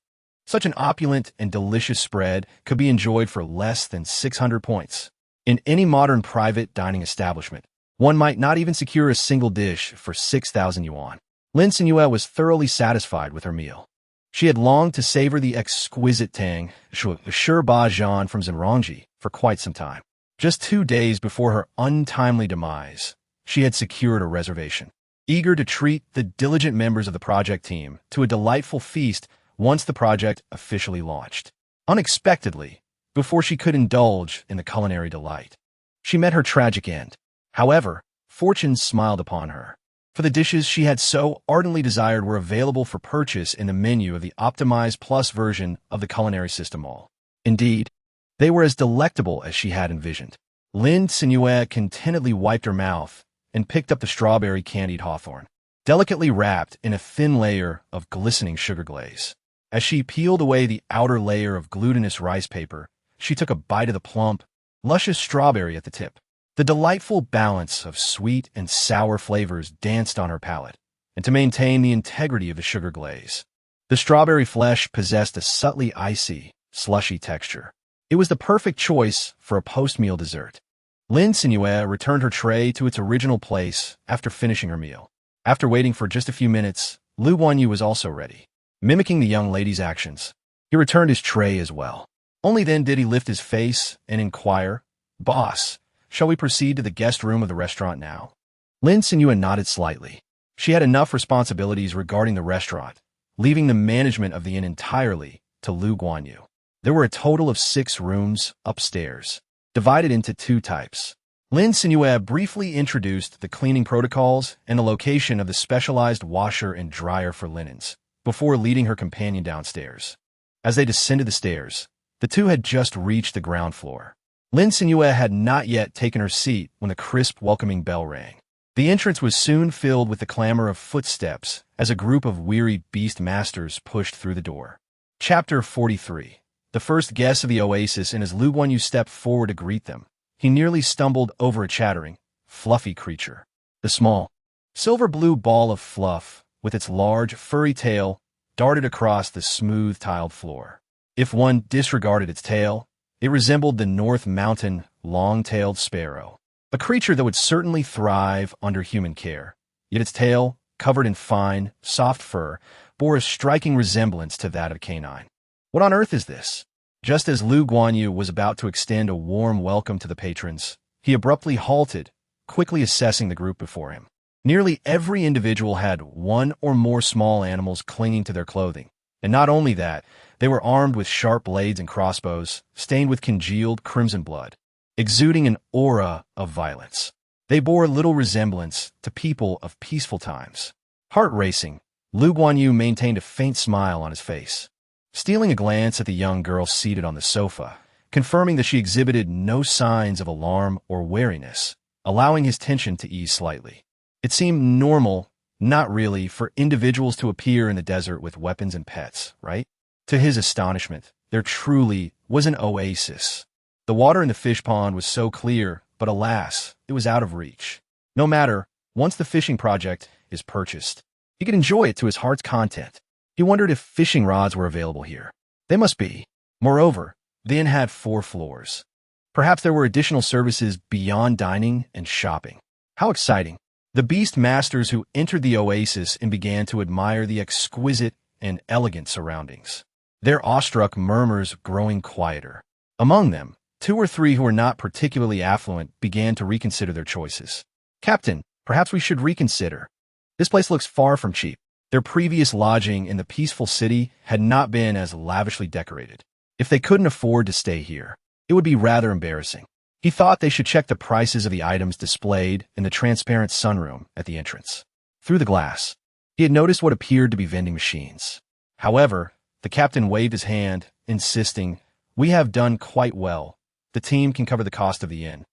Such an opulent and delicious spread could be enjoyed for less than 600 points. In any modern private dining establishment, one might not even secure a single dish for 6,000 yuan. Lin Cenyue was thoroughly satisfied with her meal. She had longed to savor the exquisite tang sure Bajan from Zhenrongji for quite some time. Just 2 days before her untimely demise, she had secured a reservation, eager to treat the diligent members of the project team to a delightful feast once the project officially launched. Unexpectedly, before she could indulge in the culinary delight, she met her tragic end. However, fortune smiled upon her, for the dishes she had so ardently desired were available for purchase in the menu of the optimized plus version of the culinary system all. Indeed, they were as delectable as she had envisioned. Lin Cenyue contentedly wiped her mouth and picked up the strawberry candied hawthorn, delicately wrapped in a thin layer of glistening sugar glaze. As she peeled away the outer layer of glutinous rice paper, she took a bite of the plump, luscious strawberry at the tip. The delightful balance of sweet and sour flavors danced on her palate, and to maintain the integrity of the sugar glaze, the strawberry flesh possessed a subtly icy, slushy texture. It was the perfect choice for a post-meal dessert. Lin Cenyue returned her tray to its original place after finishing her meal. After waiting for just a few minutes, Lu Guanyu was also ready. Mimicking the young lady's actions, he returned his tray as well. Only then did he lift his face and inquire, "Boss, shall we proceed to the guest room of the restaurant now?" Lin Cenyue nodded slightly. She had enough responsibilities regarding the restaurant, leaving the management of the inn entirely to Lu Guanyu. There were a total of 6 rooms upstairs, divided into 2 types. Lin Cenyue briefly introduced the cleaning protocols and the location of the specialized washer and dryer for linens, before leading her companion downstairs. As they descended the stairs, the two had just reached the ground floor. Lin Cenyue had not yet taken her seat when the crisp, welcoming bell rang. The entrance was soon filled with the clamor of footsteps as a group of weary beast masters pushed through the door. Chapter 43. The first guests of the oasis, and as Lu Guanyu stepped forward to greet them, he nearly stumbled over a chattering, fluffy creature. The small, silver-blue ball of fluff, with its large, furry tail, darted across the smooth, tiled floor. If one disregarded its tail, it resembled the North Mountain long-tailed sparrow, a creature that would certainly thrive under human care. Yet its tail, covered in fine, soft fur, bore a striking resemblance to that of a canine. What on earth is this? Just as Lu Guanyu was about to extend a warm welcome to the patrons, he abruptly halted, quickly assessing the group before him. Nearly every individual had one or more small animals clinging to their clothing. And not only that, they were armed with sharp blades and crossbows, stained with congealed crimson blood, exuding an aura of violence. They bore little resemblance to people of peaceful times. Heart racing, Lu Guanyu maintained a faint smile on his face, stealing a glance at the young girl seated on the sofa, confirming that she exhibited no signs of alarm or wariness, allowing his tension to ease slightly. It seemed normal, not really, for individuals to appear in the desert with weapons and pets, right? To his astonishment, there truly was an oasis. The water in the fish pond was so clear, but alas, it was out of reach. No matter, once the fishing project is purchased, he could enjoy it to his heart's content. He wondered if fishing rods were available here. They must be. Moreover, the inn had 4 floors. Perhaps there were additional services beyond dining and shopping. How exciting! The beast masters who entered the oasis and began to admire the exquisite and elegant surroundings, their awestruck murmurs growing quieter. Among them, 2 or 3 who were not particularly affluent began to reconsider their choices. "Captain, perhaps we should reconsider. This place looks far from cheap." Their previous lodging in the peaceful city had not been as lavishly decorated. If they couldn't afford to stay here, it would be rather embarrassing. He thought they should check the prices of the items displayed in the transparent sunroom at the entrance. Through the glass, he had noticed what appeared to be vending machines. However, the captain waved his hand, insisting, "We have done quite well. The team can cover the cost of the inn.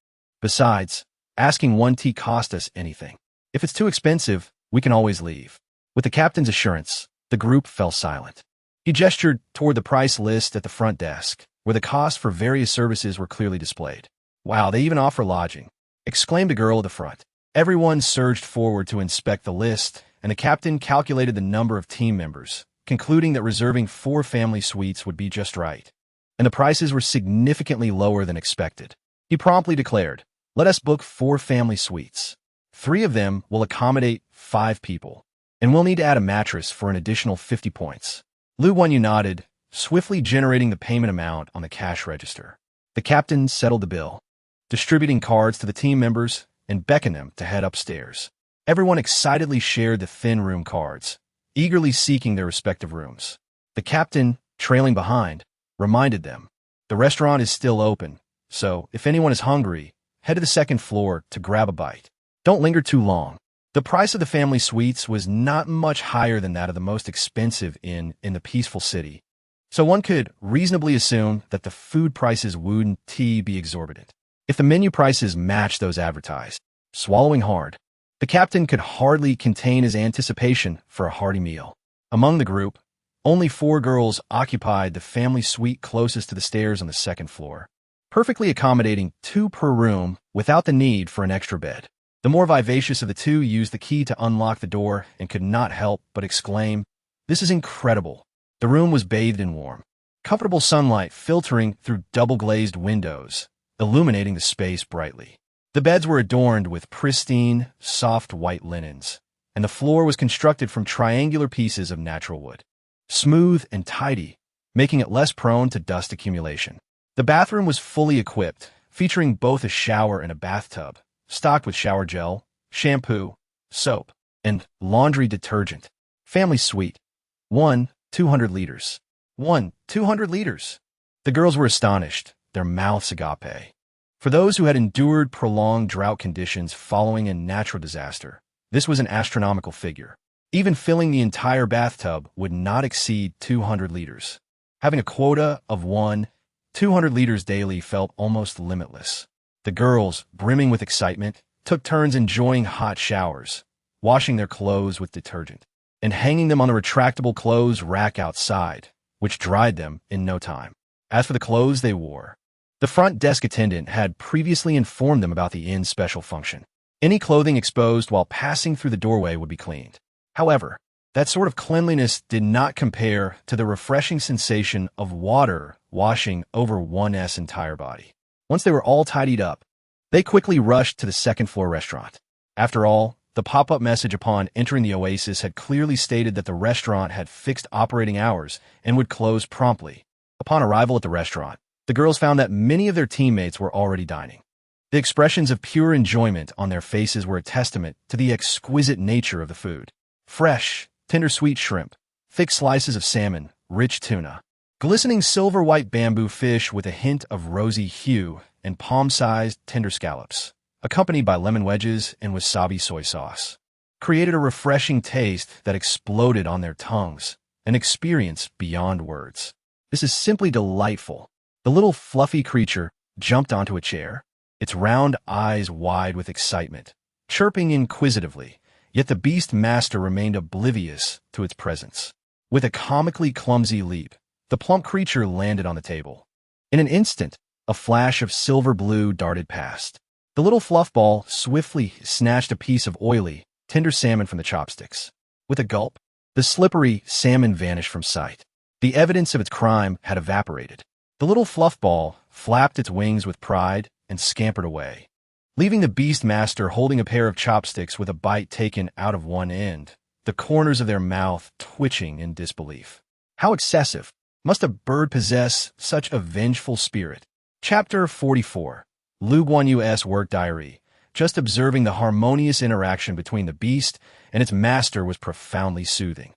Besides, asking 1 tea cost us anything. If it's too expensive, we can always leave." With the captain's assurance, the group fell silent. He gestured toward the price list at the front desk, where the costs for various services were clearly displayed. "Wow, they even offer lodging," exclaimed a girl at the front. Everyone surged forward to inspect the list, and the captain calculated the number of team members, concluding that reserving 4 family suites would be just right. And the prices were significantly lower than expected. He promptly declared, "Let us book 4 family suites. 3 of them will accommodate 5 people, and we'll need to add a mattress for an additional 50 points. Lu Guanyu nodded, swiftly generating the payment amount on the cash register. The captain settled the bill, distributing cards to the team members and beckoned them to head upstairs. Everyone excitedly shared the thin room cards, eagerly seeking their respective rooms. The captain, trailing behind, reminded them, "The restaurant is still open, so if anyone is hungry, head to the 2nd floor to grab a bite. Don't linger too long." The price of the family suites was not much higher than that of the most expensive inn in the peaceful city, so one could reasonably assume that the food prices wouldn't be exorbitant. If the menu prices matched those advertised, swallowing hard, the captain could hardly contain his anticipation for a hearty meal. Among the group, only 4 girls occupied the family suite closest to the stairs on the 2nd floor, perfectly accommodating 2 per room without the need for an extra bed. The more vivacious of the 2 used the key to unlock the door and could not help but exclaim, "This is incredible." The room was bathed in warm, comfortable sunlight filtering through double-glazed windows, illuminating the space brightly. The beds were adorned with pristine, soft white linens, and the floor was constructed from triangular pieces of natural wood, smooth and tidy, making it less prone to dust accumulation. The bathroom was fully equipped, featuring both a shower and a bathtub, stocked with shower gel, shampoo, soap, and laundry detergent. Family suite. 200 liters. 200 liters. The girls were astonished, their mouths agape. For those who had endured prolonged drought conditions following a natural disaster, this was an astronomical figure. Even filling the entire bathtub would not exceed 200 liters. Having a quota of 200 liters daily felt almost limitless. The girls, brimming with excitement, took turns enjoying hot showers, washing their clothes with detergent, and hanging them on the retractable clothes rack outside, which dried them in no time. As for the clothes they wore, the front desk attendant had previously informed them about the inn's special function. Any clothing exposed while passing through the doorway would be cleaned. However, that sort of cleanliness did not compare to the refreshing sensation of water washing over one's entire body. Once they were all tidied up, they quickly rushed to the second-floor restaurant. After all, the pop-up message upon entering the oasis had clearly stated that the restaurant had fixed operating hours and would close promptly. Upon arrival at the restaurant, the girls found that many of their teammates were already dining. The expressions of pure enjoyment on their faces were a testament to the exquisite nature of the food. Fresh, tender sweet shrimp, thick slices of salmon, rich tuna, glistening silver-white bamboo fish with a hint of rosy hue, and palm-sized tender scallops, accompanied by lemon wedges and wasabi soy sauce, created a refreshing taste that exploded on their tongues, an experience beyond words. This is simply delightful. The little fluffy creature jumped onto a chair, its round eyes wide with excitement, chirping inquisitively, yet the beast master remained oblivious to its presence. With a comically clumsy leap, the plump creature landed on the table. In an instant, a flash of silver blue darted past. The little fluff ball swiftly snatched a piece of oily, tender salmon from the chopsticks. With a gulp, the slippery salmon vanished from sight. The evidence of its crime had evaporated. The little fluff ball flapped its wings with pride and scampered away, leaving the beast master holding a pair of chopsticks with a bite taken out of one end, the corners of their mouth twitching in disbelief. How excessive! Must a bird possess such a vengeful spirit? Chapter 44. Lu Guanyu's Work Diary. Just observing the harmonious interaction between the beast and its master was profoundly soothing.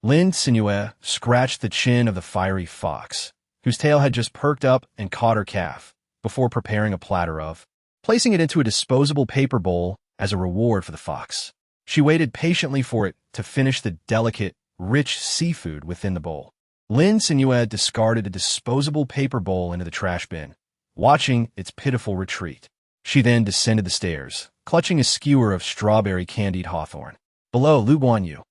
Lin Cenyue scratched the chin of the fiery fox, whose tail had just perked up and caught her calf, before preparing a platter of, placing it into a disposable paper bowl as a reward for the fox. She waited patiently for it to finish the delicate, rich seafood within the bowl. Lin Cenyue discarded a disposable paper bowl into the trash bin, watching its pitiful retreat. She then descended the stairs, clutching a skewer of strawberry candied hawthorn. Below, Lu Guanyu,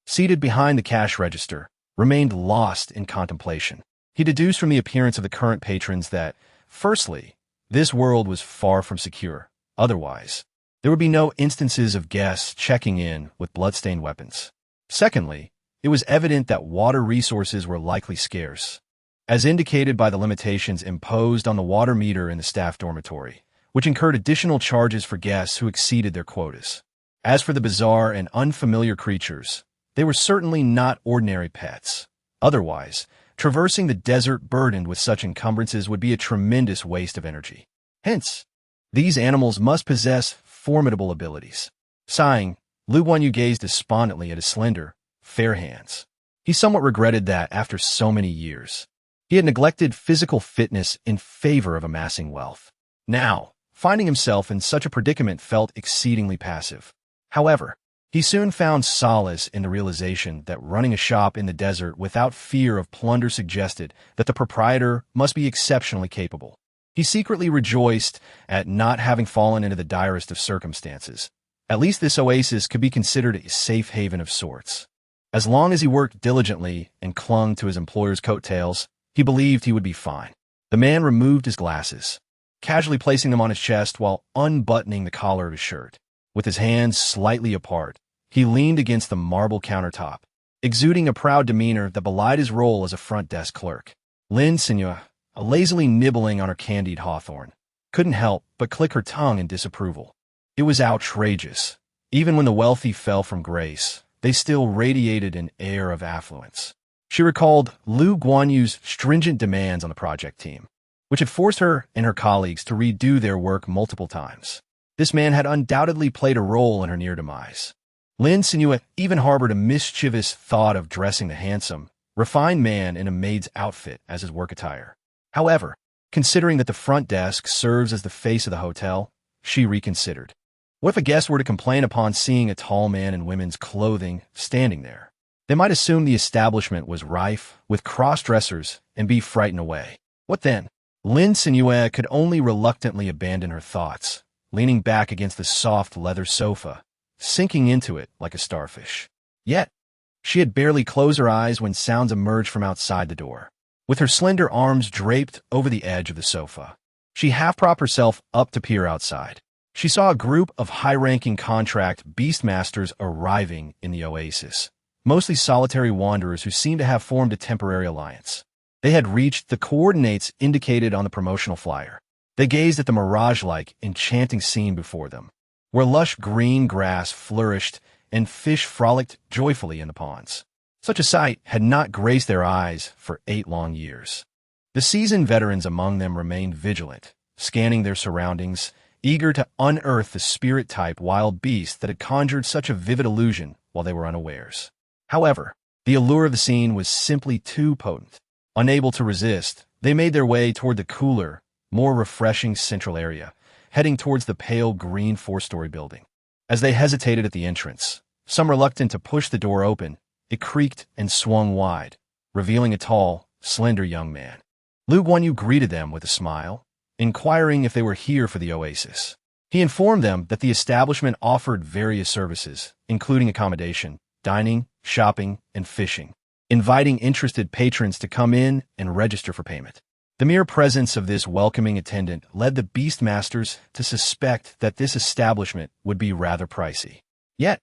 seated behind the cash register, remained lost in contemplation. He deduced from the appearance of the current patrons that, firstly, this world was far from secure. Otherwise, there would be no instances of guests checking in with bloodstained weapons. Secondly, it was evident that water resources were likely scarce, as indicated by the limitations imposed on the water meter in the staff dormitory, which incurred additional charges for guests who exceeded their quotas. As for the bizarre and unfamiliar creatures, they were certainly not ordinary pets. Otherwise, traversing the desert burdened with such encumbrances would be a tremendous waste of energy. Hence, these animals must possess formidable abilities. Sighing, Lu Guanyu gazed despondently at his slender, fair hands. He somewhat regretted that, after so many years, he had neglected physical fitness in favor of amassing wealth. Now, finding himself in such a predicament, felt exceedingly passive. However, he soon found solace in the realization that running a shop in the desert without fear of plunder suggested that the proprietor must be exceptionally capable. He secretly rejoiced at not having fallen into the direst of circumstances. At least this oasis could be considered a safe haven of sorts. As long as he worked diligently and clung to his employer's coattails, he believed he would be fine. The man removed his glasses, casually placing them on his chest while unbuttoning the collar of his shirt. With his hands slightly apart, he leaned against the marble countertop, exuding a proud demeanor that belied his role as a front desk clerk. Lin Cenyue, lazily nibbling on her candied hawthorn, couldn't help but click her tongue in disapproval. It was outrageous. Even when the wealthy fell from grace, they still radiated an air of affluence. She recalled Lu Guanyu's stringent demands on the project team, which had forced her and her colleagues to redo their work multiple times. This man had undoubtedly played a role in her near demise. Lin Cenyue even harbored a mischievous thought of dressing the handsome, refined man in a maid's outfit as his work attire. However, considering that the front desk serves as the face of the hotel, she reconsidered. What if a guest were to complain upon seeing a tall man in women's clothing standing there? They might assume the establishment was rife with cross-dressers and be frightened away. What then? Lin Cenyue could only reluctantly abandon her thoughts, leaning back against the soft leather sofa, sinking into it like a starfish. Yet, she had barely closed her eyes when sounds emerged from outside the door. With her slender arms draped over the edge of the sofa, she half-propped herself up to peer outside. She saw a group of high-ranking contract beastmasters arriving in the oasis, mostly solitary wanderers who seemed to have formed a temporary alliance. They had reached the coordinates indicated on the promotional flyer. They gazed at the Mirage-like, enchanting scene before them, where lush green grass flourished and fish frolicked joyfully in the ponds. Such a sight had not graced their eyes for 8 long years. The seasoned veterans among them remained vigilant, scanning their surroundings, eager to unearth the spirit-type wild beast that had conjured such a vivid illusion while they were unawares. However, the allure of the scene was simply too potent. Unable to resist, they made their way toward the cooler, more refreshing central area, heading towards the pale green 4-story building. As they hesitated at the entrance, some reluctant to push the door open, it creaked and swung wide, revealing a tall, slender young man. Lu Guanyu greeted them with a smile, inquiring if they were here for the oasis. He informed them that the establishment offered various services, including accommodation, dining, shopping, and fishing, inviting interested patrons to come in and register for payment. The mere presence of this welcoming attendant led the Beastmasters to suspect that this establishment would be rather pricey. Yet,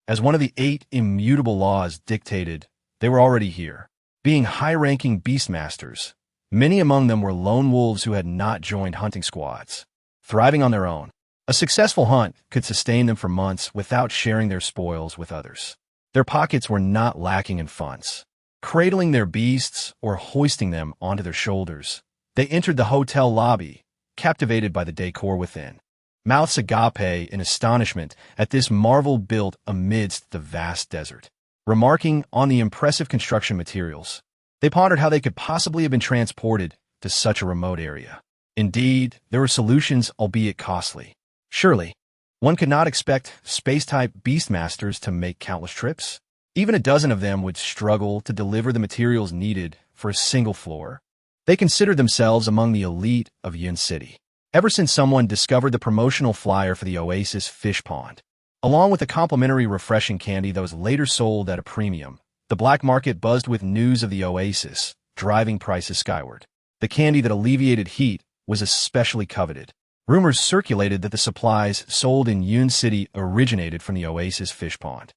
as one of the 8 immutable laws dictated, they were already here. Being high-ranking Beastmasters, many among them were lone wolves who had not joined hunting squads, thriving on their own. A successful hunt could sustain them for months without sharing their spoils with others. Their pockets were not lacking in funds. Cradling their beasts or hoisting them onto their shoulders, they entered the hotel lobby, captivated by the decor within. Mouths agape in astonishment at this marvel built amidst the vast desert. Remarking on the impressive construction materials, they pondered how they could possibly have been transported to such a remote area. Indeed, there were solutions, albeit costly. Surely, one could not expect space-type beastmasters to make countless trips. Even a dozen of them would struggle to deliver the materials needed for a single floor. They considered themselves among the elite of Yun City, ever since someone discovered the promotional flyer for the Oasis fish pond. Along with the complimentary refreshing candy that was later sold at a premium, the black market buzzed with news of the Oasis, driving prices skyward. The candy that alleviated heat was especially coveted. Rumors circulated that the supplies sold in Yun City originated from the Oasis fish pond,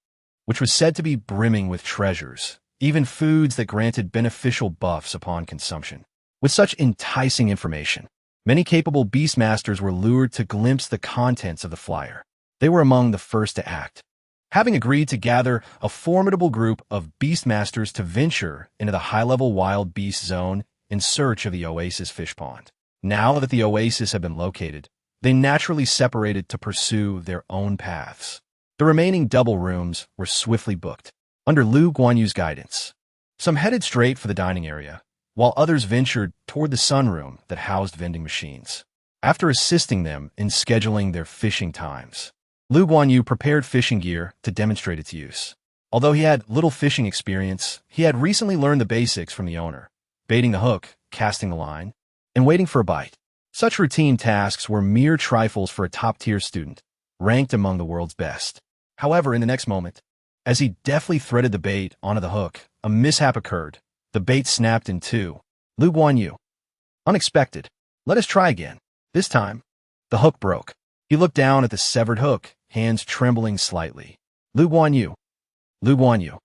which was said to be brimming with treasures, even foods that granted beneficial buffs upon consumption. With such enticing information, many capable beastmasters were lured to glimpse the contents of the flyer. They were among the first to act, having agreed to gather a formidable group of beastmasters to venture into the high-level wild beast zone in search of the Oasis fish pond. Now that the Oasis had been located, they naturally separated to pursue their own paths. The remaining double rooms were swiftly booked, under Lu Guanyu's guidance. Some headed straight for the dining area, while others ventured toward the sunroom that housed vending machines. After assisting them in scheduling their fishing times, Lu Guanyu prepared fishing gear to demonstrate its use. Although he had little fishing experience, he had recently learned the basics from the owner, baiting the hook, casting the line, and waiting for a bite. Such routine tasks were mere trifles for a top-tier student, ranked among the world's best. However, in the next moment, as he deftly threaded the bait onto the hook, a mishap occurred. The bait snapped in two. Lu Guanyu. Unexpected. Let us try again. This time, the hook broke. He looked down at the severed hook, hands trembling slightly. Lu Guanyu. Lu Guanyu.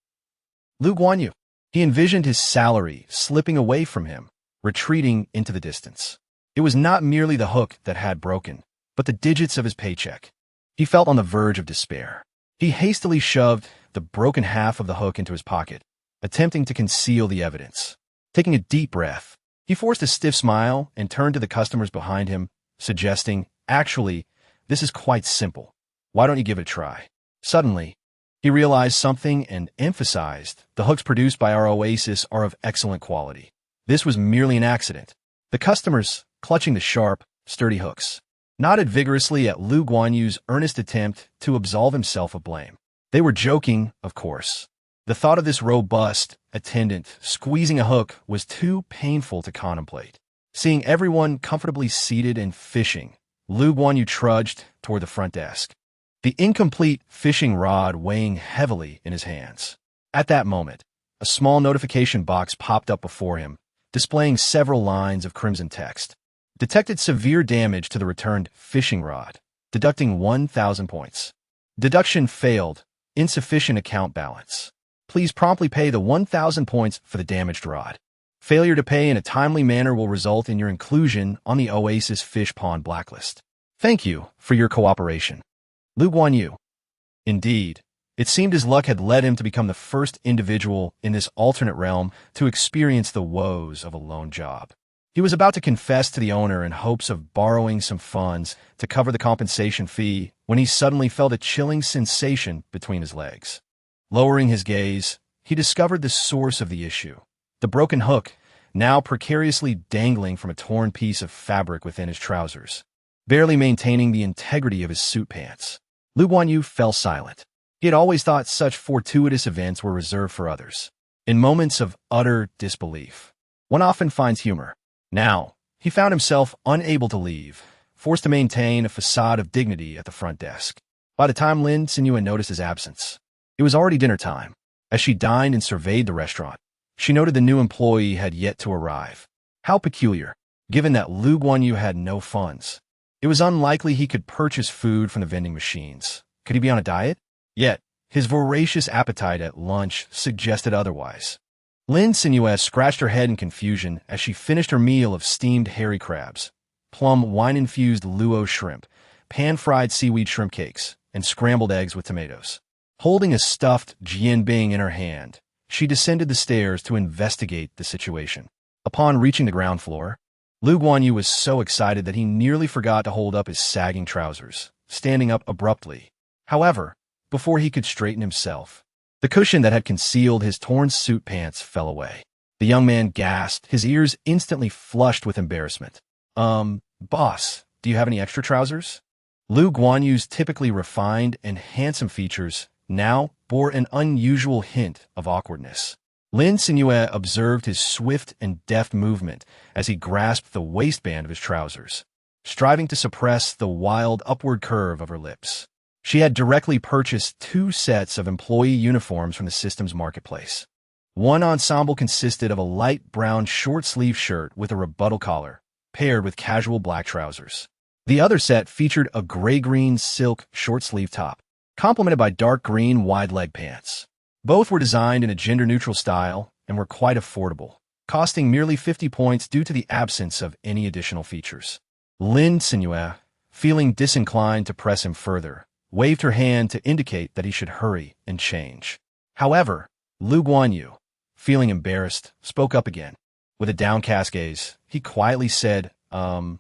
Lu Guanyu. He envisioned his salary slipping away from him, retreating into the distance. It was not merely the hook that had broken, but the digits of his paycheck. He felt on the verge of despair. He hastily shoved the broken half of the hook into his pocket, attempting to conceal the evidence. Taking a deep breath, he forced a stiff smile and turned to the customers behind him, suggesting, "Actually, this is quite simple. Why don't you give it a try?" Suddenly, he realized something and emphasized, "The hooks produced by our oasis are of excellent quality. This was merely an accident." The customers, clutching the sharp, sturdy hooks, nodded vigorously at Lu Guanyu's earnest attempt to absolve himself of blame. They were joking, of course. The thought of this robust attendant squeezing a hook was too painful to contemplate. Seeing everyone comfortably seated and fishing, Lu Guanyu trudged toward the front desk, the incomplete fishing rod weighing heavily in his hands. At that moment, a small notification box popped up before him, displaying several lines of crimson text. Detected severe damage to the returned fishing rod, deducting 1,000 points. Deduction failed, insufficient account balance. Please promptly pay the 1,000 points for the damaged rod. Failure to pay in a timely manner will result in your inclusion on the Oasis Fish Pond blacklist. Thank you for your cooperation. Lu Guanyu. Indeed, it seemed his luck had led him to become the first individual in this alternate realm to experience the woes of a lone job. He was about to confess to the owner in hopes of borrowing some funds to cover the compensation fee when he suddenly felt a chilling sensation between his legs. Lowering his gaze, he discovered the source of the issue. The broken hook, now precariously dangling from a torn piece of fabric within his trousers, barely maintaining the integrity of his suit pants. Lu Guanyu fell silent. He had always thought such fortuitous events were reserved for others. In moments of utter disbelief, one often finds humor. Now, he found himself unable to leave, forced to maintain a facade of dignity at the front desk. By the time Lin Cenyue noticed his absence, it was already dinner time. As she dined and surveyed the restaurant, she noted the new employee had yet to arrive. How peculiar, given that Lu Guanyu had no funds. It was unlikely he could purchase food from the vending machines. Could he be on a diet? Yet, his voracious appetite at lunch suggested otherwise. Lin Cenyue scratched her head in confusion as she finished her meal of steamed hairy crabs, plum wine-infused luo shrimp, pan-fried seaweed shrimp cakes, and scrambled eggs with tomatoes. Holding a stuffed jianbing in her hand, she descended the stairs to investigate the situation. Upon reaching the ground floor, Lu Guanyu was so excited that he nearly forgot to hold up his sagging trousers, standing up abruptly. However, before he could straighten himself, the cushion that had concealed his torn suit pants fell away. The young man gasped, his ears instantly flushed with embarrassment. Boss, do you have any extra trousers?" Lu Guanyu's typically refined and handsome features now bore an unusual hint of awkwardness. Lin Cenyue observed his swift and deft movement as he grasped the waistband of his trousers, striving to suppress the wild upward curve of her lips. She had directly purchased 2 sets of employee uniforms from the system's marketplace. One ensemble consisted of a light brown short-sleeve shirt with a rebuttal collar, paired with casual black trousers. The other set featured a gray-green silk short-sleeve top, complemented by dark green wide-leg pants. Both were designed in a gender-neutral style and were quite affordable, costing merely 50 points due to the absence of any additional features. Lin Cenyue, feeling disinclined to press him further, waved her hand to indicate that he should hurry and change. However, Lu Guanyu, feeling embarrassed, spoke up again. With a downcast gaze, he quietly said, I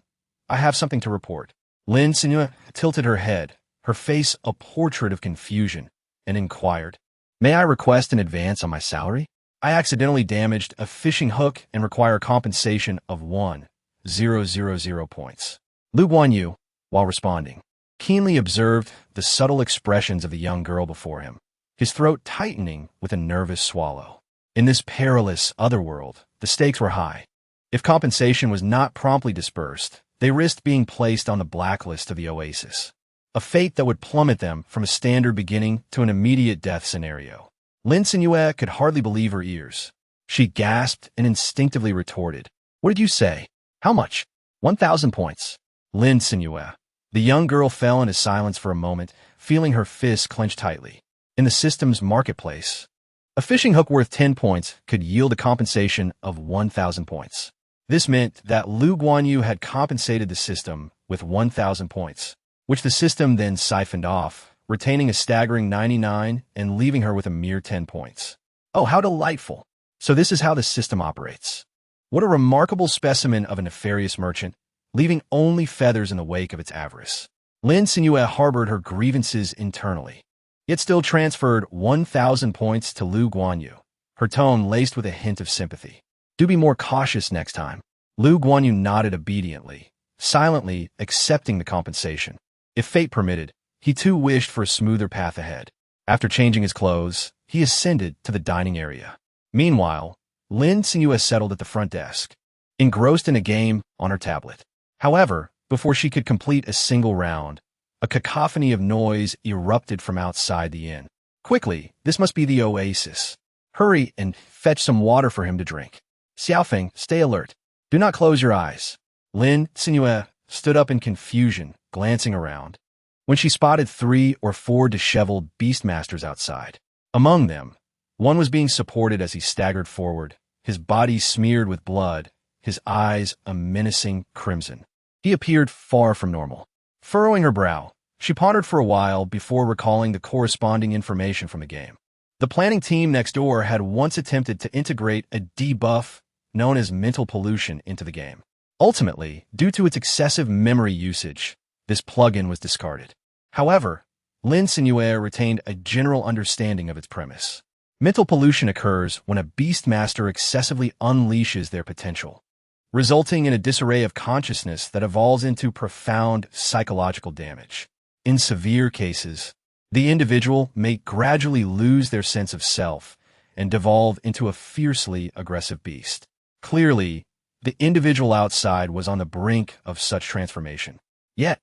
have something to report." Lin Cenyue tilted her head, her face a portrait of confusion, and inquired, "May I request an advance on my salary? I accidentally damaged a fishing hook and require compensation of 1,000 points." Lu Guanyu, while responding, keenly observed the subtle expressions of the young girl before him, his throat tightening with a nervous swallow. In this perilous otherworld, the stakes were high. If compensation was not promptly dispersed, they risked being placed on the blacklist of the Oasis, a fate that would plummet them from a standard beginning to an immediate death scenario. Lin Cenyue could hardly believe her ears. She gasped and instinctively retorted, "What did you say? How much?" 1,000 points. Lin Cenyue. The young girl fell into silence for a moment, feeling her fists clenched tightly. In the system's marketplace, a fishing hook worth 10 points could yield a compensation of 1,000 points. This meant that Lu Guanyu had compensated the system with 1,000 points, which the system then siphoned off, retaining a staggering 99 and leaving her with a mere 10 points. Oh, how delightful! So this is how the system operates. What a remarkable specimen of a nefarious merchant, leaving only feathers in the wake of its avarice. Lin Cenyue harbored her grievances internally, yet still transferred 1,000 points to Lu Guanyu, her tone laced with a hint of sympathy. Do be more cautious next time. Lu Guanyu nodded obediently, silently accepting the compensation. If fate permitted, he too wished for a smoother path ahead. After changing his clothes, he ascended to the dining area. Meanwhile, Lin Cenyue settled at the front desk, engrossed in a game on her tablet. However, before she could complete a single round, a cacophony of noise erupted from outside the inn. Quickly, this must be the oasis. Hurry and fetch some water for him to drink. Xiaofeng, stay alert. Do not close your eyes. Lin Cenyue stood up in confusion, glancing around, when she spotted 3 or 4 disheveled beastmasters outside. Among them, one was being supported as he staggered forward, his body smeared with blood, his eyes a menacing crimson. He appeared far from normal. Furrowing her brow, she pondered for a while before recalling the corresponding information from the game. The planning team next door had once attempted to integrate a debuff known as mental pollution into the game. Ultimately, due to its excessive memory usage, this plugin was discarded. However, Lin Cenyue retained a general understanding of its premise. Mental pollution occurs when a beastmaster excessively unleashes their potential, resulting in a disarray of consciousness that evolves into profound psychological damage. In severe cases, the individual may gradually lose their sense of self and devolve into a fiercely aggressive beast. Clearly, the individual outside was on the brink of such transformation. Yet,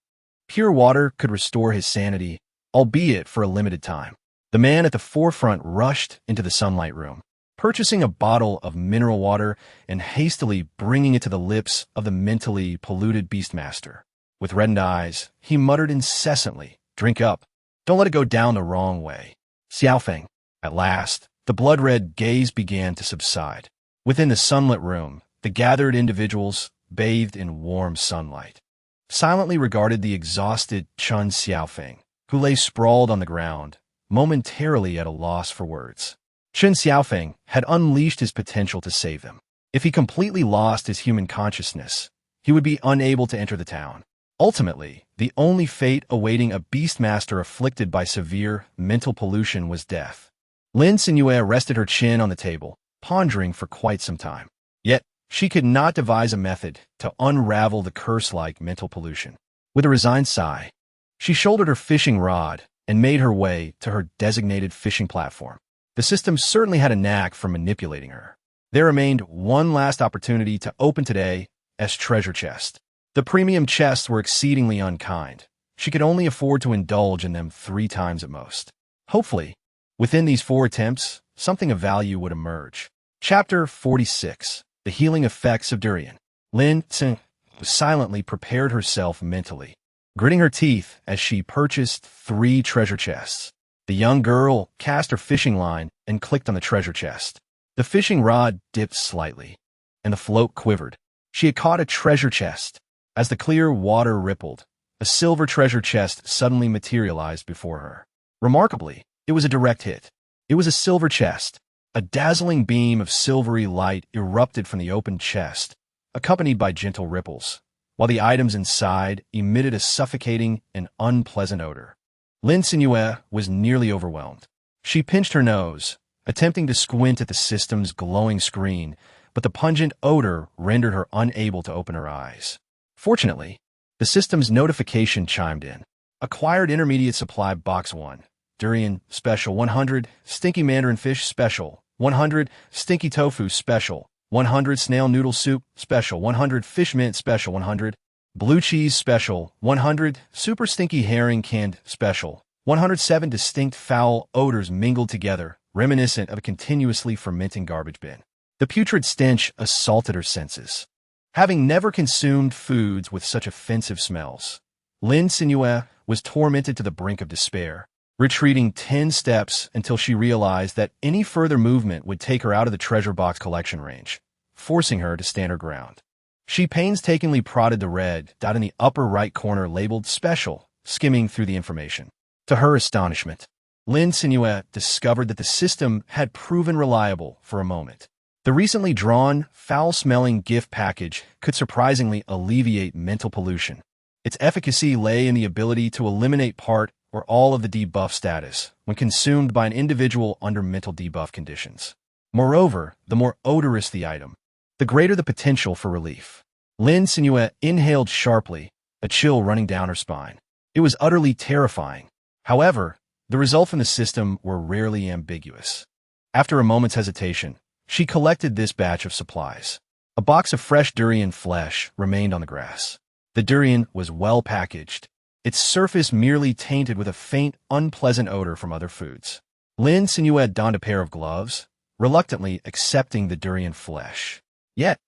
pure water could restore his sanity, albeit for a limited time. The man at the forefront rushed into the sunlight room, purchasing a bottle of mineral water and hastily bringing it to the lips of the mentally polluted beastmaster. With reddened eyes, he muttered incessantly, "Drink up. Don't let it go down the wrong way." Xiaofeng. At last, the blood-red gaze began to subside. Within the sunlit room, the gathered individuals, bathed in warm sunlight, silently regarded the exhausted Chun Xiaofeng, who lay sprawled on the ground, momentarily at a loss for words. Chun Xiaofeng had unleashed his potential to save them. If he completely lost his human consciousness, he would be unable to enter the town. Ultimately, the only fate awaiting a beastmaster afflicted by severe mental pollution was death. Lin Cenyue rested her chin on the table, pondering for quite some time. Yet, she could not devise a method to unravel the curse-like mental pollution. With a resigned sigh, she shouldered her fishing rod and made her way to her designated fishing platform. The system certainly had a knack for manipulating her. There remained one last opportunity to open today's treasure chest. The premium chests were exceedingly unkind. She could only afford to indulge in them 3 times at most. Hopefully, within these 4 attempts, something of value would emerge. Chapter 46. The Healing Effects of Durian. Lin Cenyue silently prepared herself mentally, gritting her teeth as she purchased 3 treasure chests. The young girl cast her fishing line and clicked on the treasure chest. The fishing rod dipped slightly, and the float quivered. She had caught a treasure chest. As the clear water rippled, a silver treasure chest suddenly materialized before her. Remarkably, it was a direct hit. It was a silver chest. A dazzling beam of silvery light erupted from the open chest, accompanied by gentle ripples, while the items inside emitted a suffocating and unpleasant odor. Lin Cenyue was nearly overwhelmed. She pinched her nose, attempting to squint at the system's glowing screen, but the pungent odor rendered her unable to open her eyes. Fortunately, the system's notification chimed in. Acquired Intermediate Supply Box 1. Durian Special 100, Stinky Mandarin Fish Special 100, Stinky Tofu Special 100, Snail Noodle Soup Special 100, Fish Mint Special 100, Blue Cheese Special 100, Super Stinky Herring Canned Special 107. Distinct foul odors mingled together, reminiscent of a continuously fermenting garbage bin. The putrid stench assaulted her senses. Having never consumed foods with such offensive smells, Lin Cenyue was tormented to the brink of despair, retreating 10 steps until she realized that any further movement would take her out of the treasure box collection range, forcing her to stand her ground. She painstakingly prodded the red dot in the upper right corner labeled Special, skimming through the information. To her astonishment, Lin Cenyue discovered that the system had proven reliable for a moment. The recently drawn, foul-smelling gift package could surprisingly alleviate mental pollution. Its efficacy lay in the ability to eliminate part or all of the debuff status when consumed by an individual under mental debuff conditions. Moreover, the more odorous the item, the greater the potential for relief. Lin Cenyue inhaled sharply, a chill running down her spine. It was utterly terrifying. However, the results from the system were rarely ambiguous. After a moment's hesitation, she collected this batch of supplies. A box of fresh durian flesh remained on the grass. The durian was well packaged, its surface merely tainted with a faint, unpleasant odor from other foods. Lin Cenyue donned a pair of gloves, reluctantly accepting the durian flesh. Yet,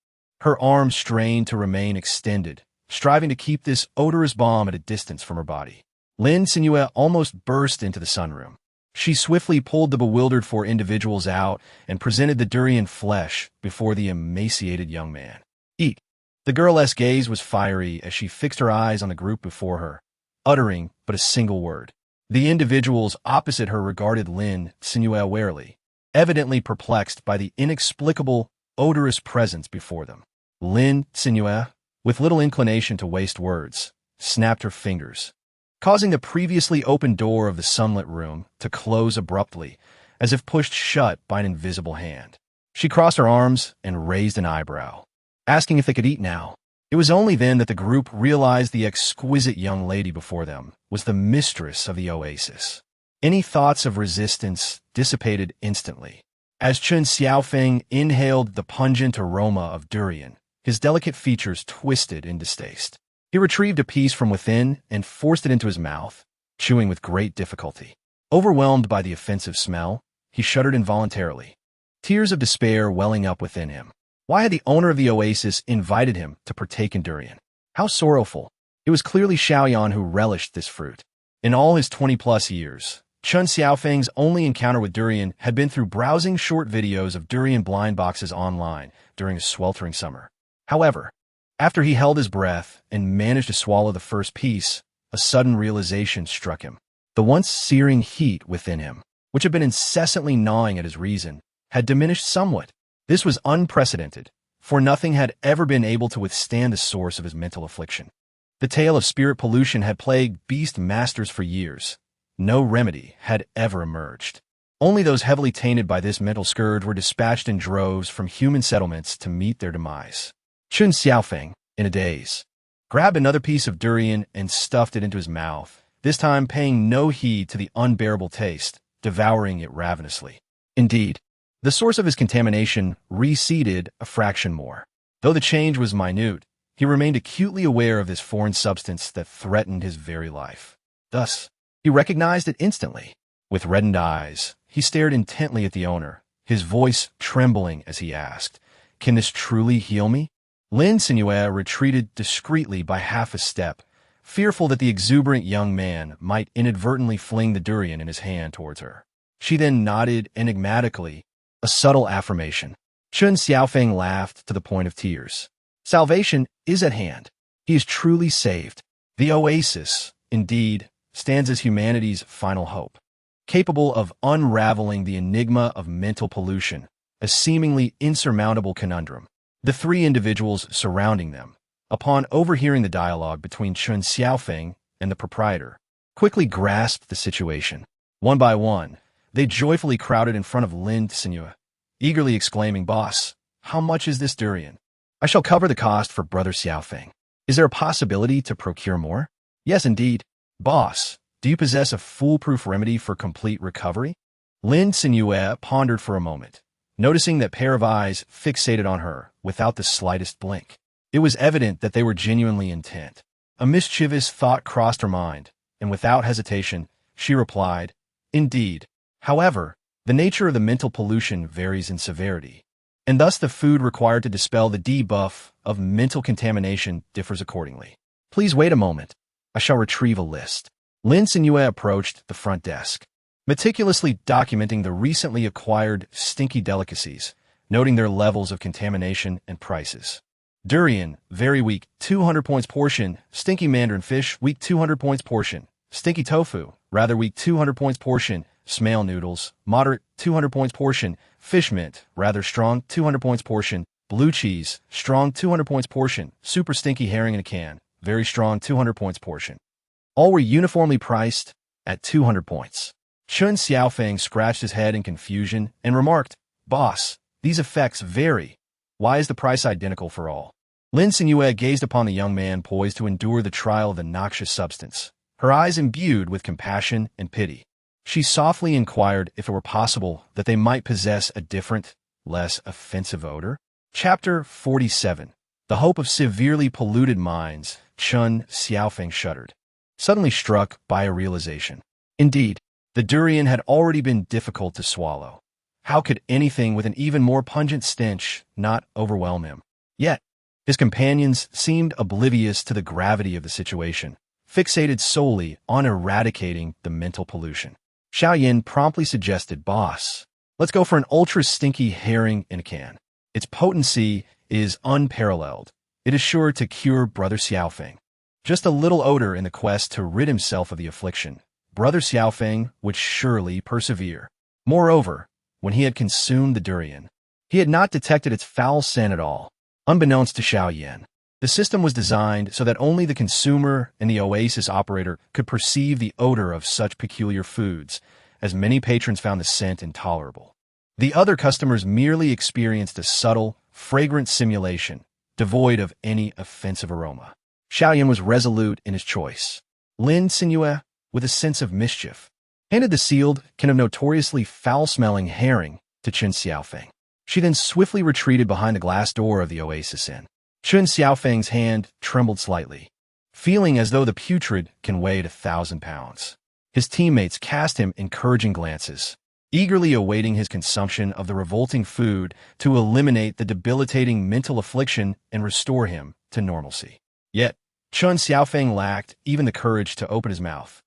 her arms strained to remain extended, striving to keep this odorous bomb at a distance from her body. Lin Cenyue almost burst into the sunroom. She swiftly pulled the bewildered four individuals out and presented the durian flesh before the emaciated young man. Eat. The girl's gaze was fiery as she fixed her eyes on the group before her, uttering but a single word. The individuals opposite her regarded Lin Cenyue warily, evidently perplexed by the inexplicable, odorous presence before them. Lin Cenyue, with little inclination to waste words, snapped her fingers, causing the previously open door of the sunlit room to close abruptly, as if pushed shut by an invisible hand. She crossed her arms and raised an eyebrow, asking if they could eat now. It was only then that the group realized the exquisite young lady before them was the mistress of the oasis. Any thoughts of resistance dissipated instantly. As Chen Xiaofeng inhaled the pungent aroma of durian, his delicate features twisted in distaste. He retrieved a piece from within and forced it into his mouth, chewing with great difficulty. Overwhelmed by the offensive smell, he shuddered involuntarily, tears of despair welling up within him. Why had the owner of the oasis invited him to partake in durian? How sorrowful. It was clearly Xiaoyan who relished this fruit. In all his 20-plus years, Chen Xiaofeng's only encounter with durian had been through browsing short videos of durian blind boxes online during a sweltering summer. However, after he held his breath and managed to swallow the first piece, a sudden realization struck him. The once searing heat within him, which had been incessantly gnawing at his reason, had diminished somewhat. This was unprecedented, for nothing had ever been able to withstand the source of his mental affliction. The tale of spirit pollution had plagued beast masters for years. No remedy had ever emerged. Only those heavily tainted by this mental scourge were dispatched in droves from human settlements to meet their demise. Chen Xiaofeng, in a daze, grabbed another piece of durian and stuffed it into his mouth, this time paying no heed to the unbearable taste, devouring it ravenously. Indeed, the source of his contamination receded a fraction more. Though the change was minute, he remained acutely aware of this foreign substance that threatened his very life. Thus, he recognized it instantly. With reddened eyes, he stared intently at the owner, his voice trembling as he asked, "Can this truly heal me?" Lin Cenyue retreated discreetly by half a step, fearful that the exuberant young man might inadvertently fling the durian in his hand towards her. She then nodded enigmatically, a subtle affirmation. Chen Xiaofeng laughed to the point of tears. Salvation is at hand. He is truly saved. The oasis, indeed, stands as humanity's final hope, capable of unraveling the enigma of mental pollution, a seemingly insurmountable conundrum. The three individuals surrounding them, upon overhearing the dialogue between Chen Xiaofeng and the proprietor, quickly grasped the situation. One by one, they joyfully crowded in front of Lin Cenyue, eagerly exclaiming, "Boss, how much is this durian? I shall cover the cost for Brother Xiaofeng. Is there a possibility to procure more?" "Yes, indeed. Boss, do you possess a foolproof remedy for complete recovery?" Lin Cenyue pondered for a moment, noticing that pair of eyes fixated on her without the slightest blink. It was evident that they were genuinely intent. A mischievous thought crossed her mind, and without hesitation, she replied, "Indeed. However, the nature of the mental pollution varies in severity, and thus the food required to dispel the debuff of mental contamination differs accordingly. Please wait a moment. I shall retrieve a list." Lin Cenyue approached the front desk, meticulously documenting the recently acquired stinky delicacies, noting their levels of contamination and prices. Durian, very weak, 200 points portion. Stinky mandarin fish, weak, 200 points portion. Stinky tofu, rather weak, 200 points portion. Smale noodles, moderate, 200 points portion. Fish mint, rather strong, 200 points portion. Blue cheese, strong, 200 points portion. Super stinky herring in a can, very strong, 200 points portion. All were uniformly priced at 200 points. Chun Xiaofeng scratched his head in confusion and remarked, "Boss, these effects vary. Why is the price identical for all?" Lin Cenyue gazed upon the young man poised to endure the trial of the noxious substance, her eyes imbued with compassion and pity. She softly inquired if it were possible that they might possess a different, less offensive odor. Chapter 47. The Hope of Severely Polluted Minds. Chun Xiaofeng shuddered, suddenly struck by a realization. Indeed, the durian had already been difficult to swallow. How could anything with an even more pungent stench not overwhelm him? Yet, his companions seemed oblivious to the gravity of the situation, fixated solely on eradicating the mental pollution. Xiaoyan promptly suggested, "Boss, let's go for an ultra-stinky herring in a can. Its potency is unparalleled. It is sure to cure Brother Xiaofeng. Just a little odor in the quest to rid himself of the affliction. Brother Xiaofeng would surely persevere." Moreover, when he had consumed the durian, he had not detected its foul scent at all. Unbeknownst to Xiaoyan, the system was designed so that only the consumer and the oasis operator could perceive the odor of such peculiar foods, as many patrons found the scent intolerable. The other customers merely experienced a subtle, fragrant simulation, devoid of any offensive aroma. Xiaoyan was resolute in his choice. Lin Cenyue, with a sense of mischief, handed the sealed can of notoriously foul-smelling herring to Chun Xiaofeng. She then swiftly retreated behind the glass door of the oasis inn. Chun Xiaofeng's hand trembled slightly, feeling as though the putrid can weigh 1,000 pounds. His teammates cast him encouraging glances, eagerly awaiting his consumption of the revolting food to eliminate the debilitating mental affliction and restore him to normalcy. Yet, Chun Xiaofeng lacked even the courage to open his mouth,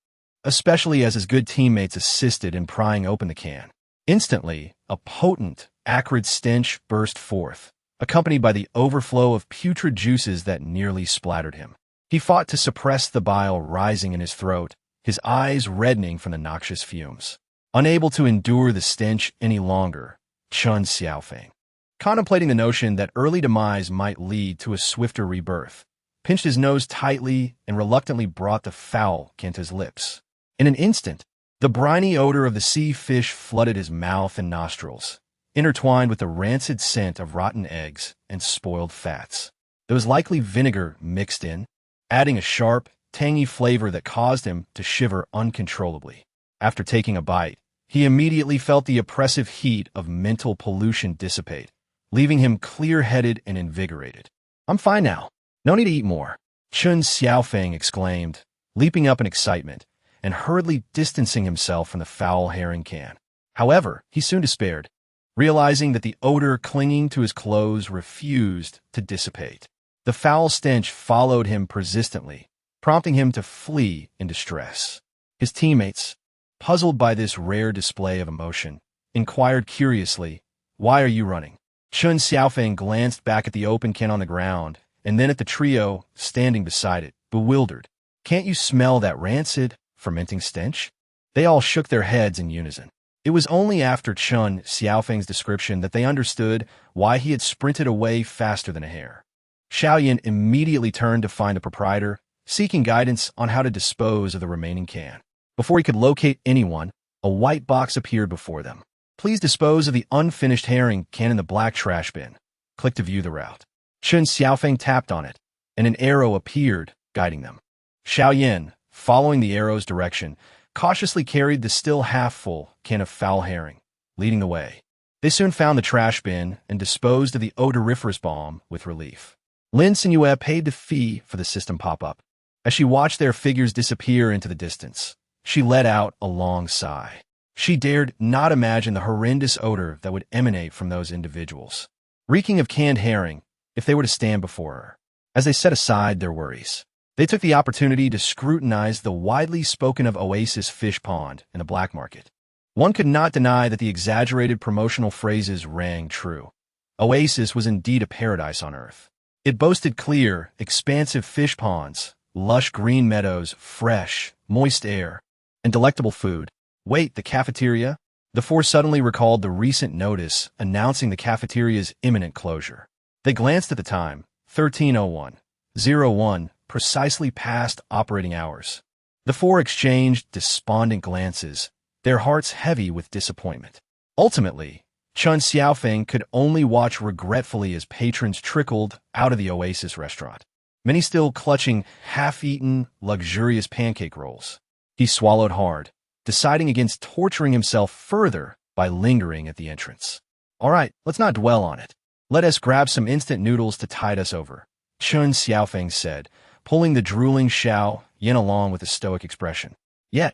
especially as his good teammates assisted in prying open the can. Instantly, a potent, acrid stench burst forth, accompanied by the overflow of putrid juices that nearly splattered him. He fought to suppress the bile rising in his throat, his eyes reddening from the noxious fumes. Unable to endure the stench any longer, Chun Xiaofeng, contemplating the notion that early demise might lead to a swifter rebirth, pinched his nose tightly and reluctantly brought the foul can to his lips. In an instant, the briny odor of the sea fish flooded his mouth and nostrils, intertwined with the rancid scent of rotten eggs and spoiled fats. There was likely vinegar mixed in, adding a sharp, tangy flavor that caused him to shiver uncontrollably. After taking a bite, he immediately felt the oppressive heat of mental pollution dissipate, leaving him clear-headed and invigorated. "I'm fine now. No need to eat more," Chun Xiaofeng exclaimed, leaping up in excitement and hurriedly distancing himself from the foul herring can. However, he soon despaired, realizing that the odor clinging to his clothes refused to dissipate. The foul stench followed him persistently, prompting him to flee in distress. His teammates, puzzled by this rare display of emotion, inquired curiously, "Why are you running?" Chun Xiaofeng glanced back at the open can on the ground, and then at the trio standing beside it, bewildered. "Can't you smell that rancid, fermenting stench?" They all shook their heads in unison. It was only after Chun Xiaofeng's description that they understood why he had sprinted away faster than a hare. Xiaoyan immediately turned to find the proprietor, seeking guidance on how to dispose of the remaining can. Before he could locate anyone, a white box appeared before them. "Please dispose of the unfinished herring can in the black trash bin. Click to view the route." Chun Xiaofeng tapped on it, and an arrow appeared, guiding them. Xiaoyan, following the arrow's direction, cautiously carried the still half-full can of foul herring, leading the way. They soon found the trash bin and disposed of the odoriferous bomb with relief. Lin Cenyue paid the fee for the system pop-up. As she watched their figures disappear into the distance, she let out a long sigh. She dared not imagine the horrendous odor that would emanate from those individuals, reeking of canned herring, if they were to stand before her. As they set aside their worries, they took the opportunity to scrutinize the widely spoken of oasis fish pond in the black market. One could not deny that the exaggerated promotional phrases rang true. Oasis was indeed a paradise on earth. It boasted clear, expansive fish ponds, lush green meadows, fresh, moist air, and delectable food. Wait, the cafeteria? The four suddenly recalled the recent notice announcing the cafeteria's imminent closure. They glanced at the time, 13:01:01, precisely past operating hours. The four exchanged despondent glances, their hearts heavy with disappointment. Ultimately, Chun Xiaofeng could only watch regretfully as patrons trickled out of the Oasis restaurant, many still clutching half-eaten, luxurious pancake rolls. He swallowed hard, deciding against torturing himself further by lingering at the entrance. All right, let's not dwell on it. Let us grab some instant noodles to tide us over, Chun Xiaofeng said, pulling the drooling Xiao Yin along with a stoic expression. Yet,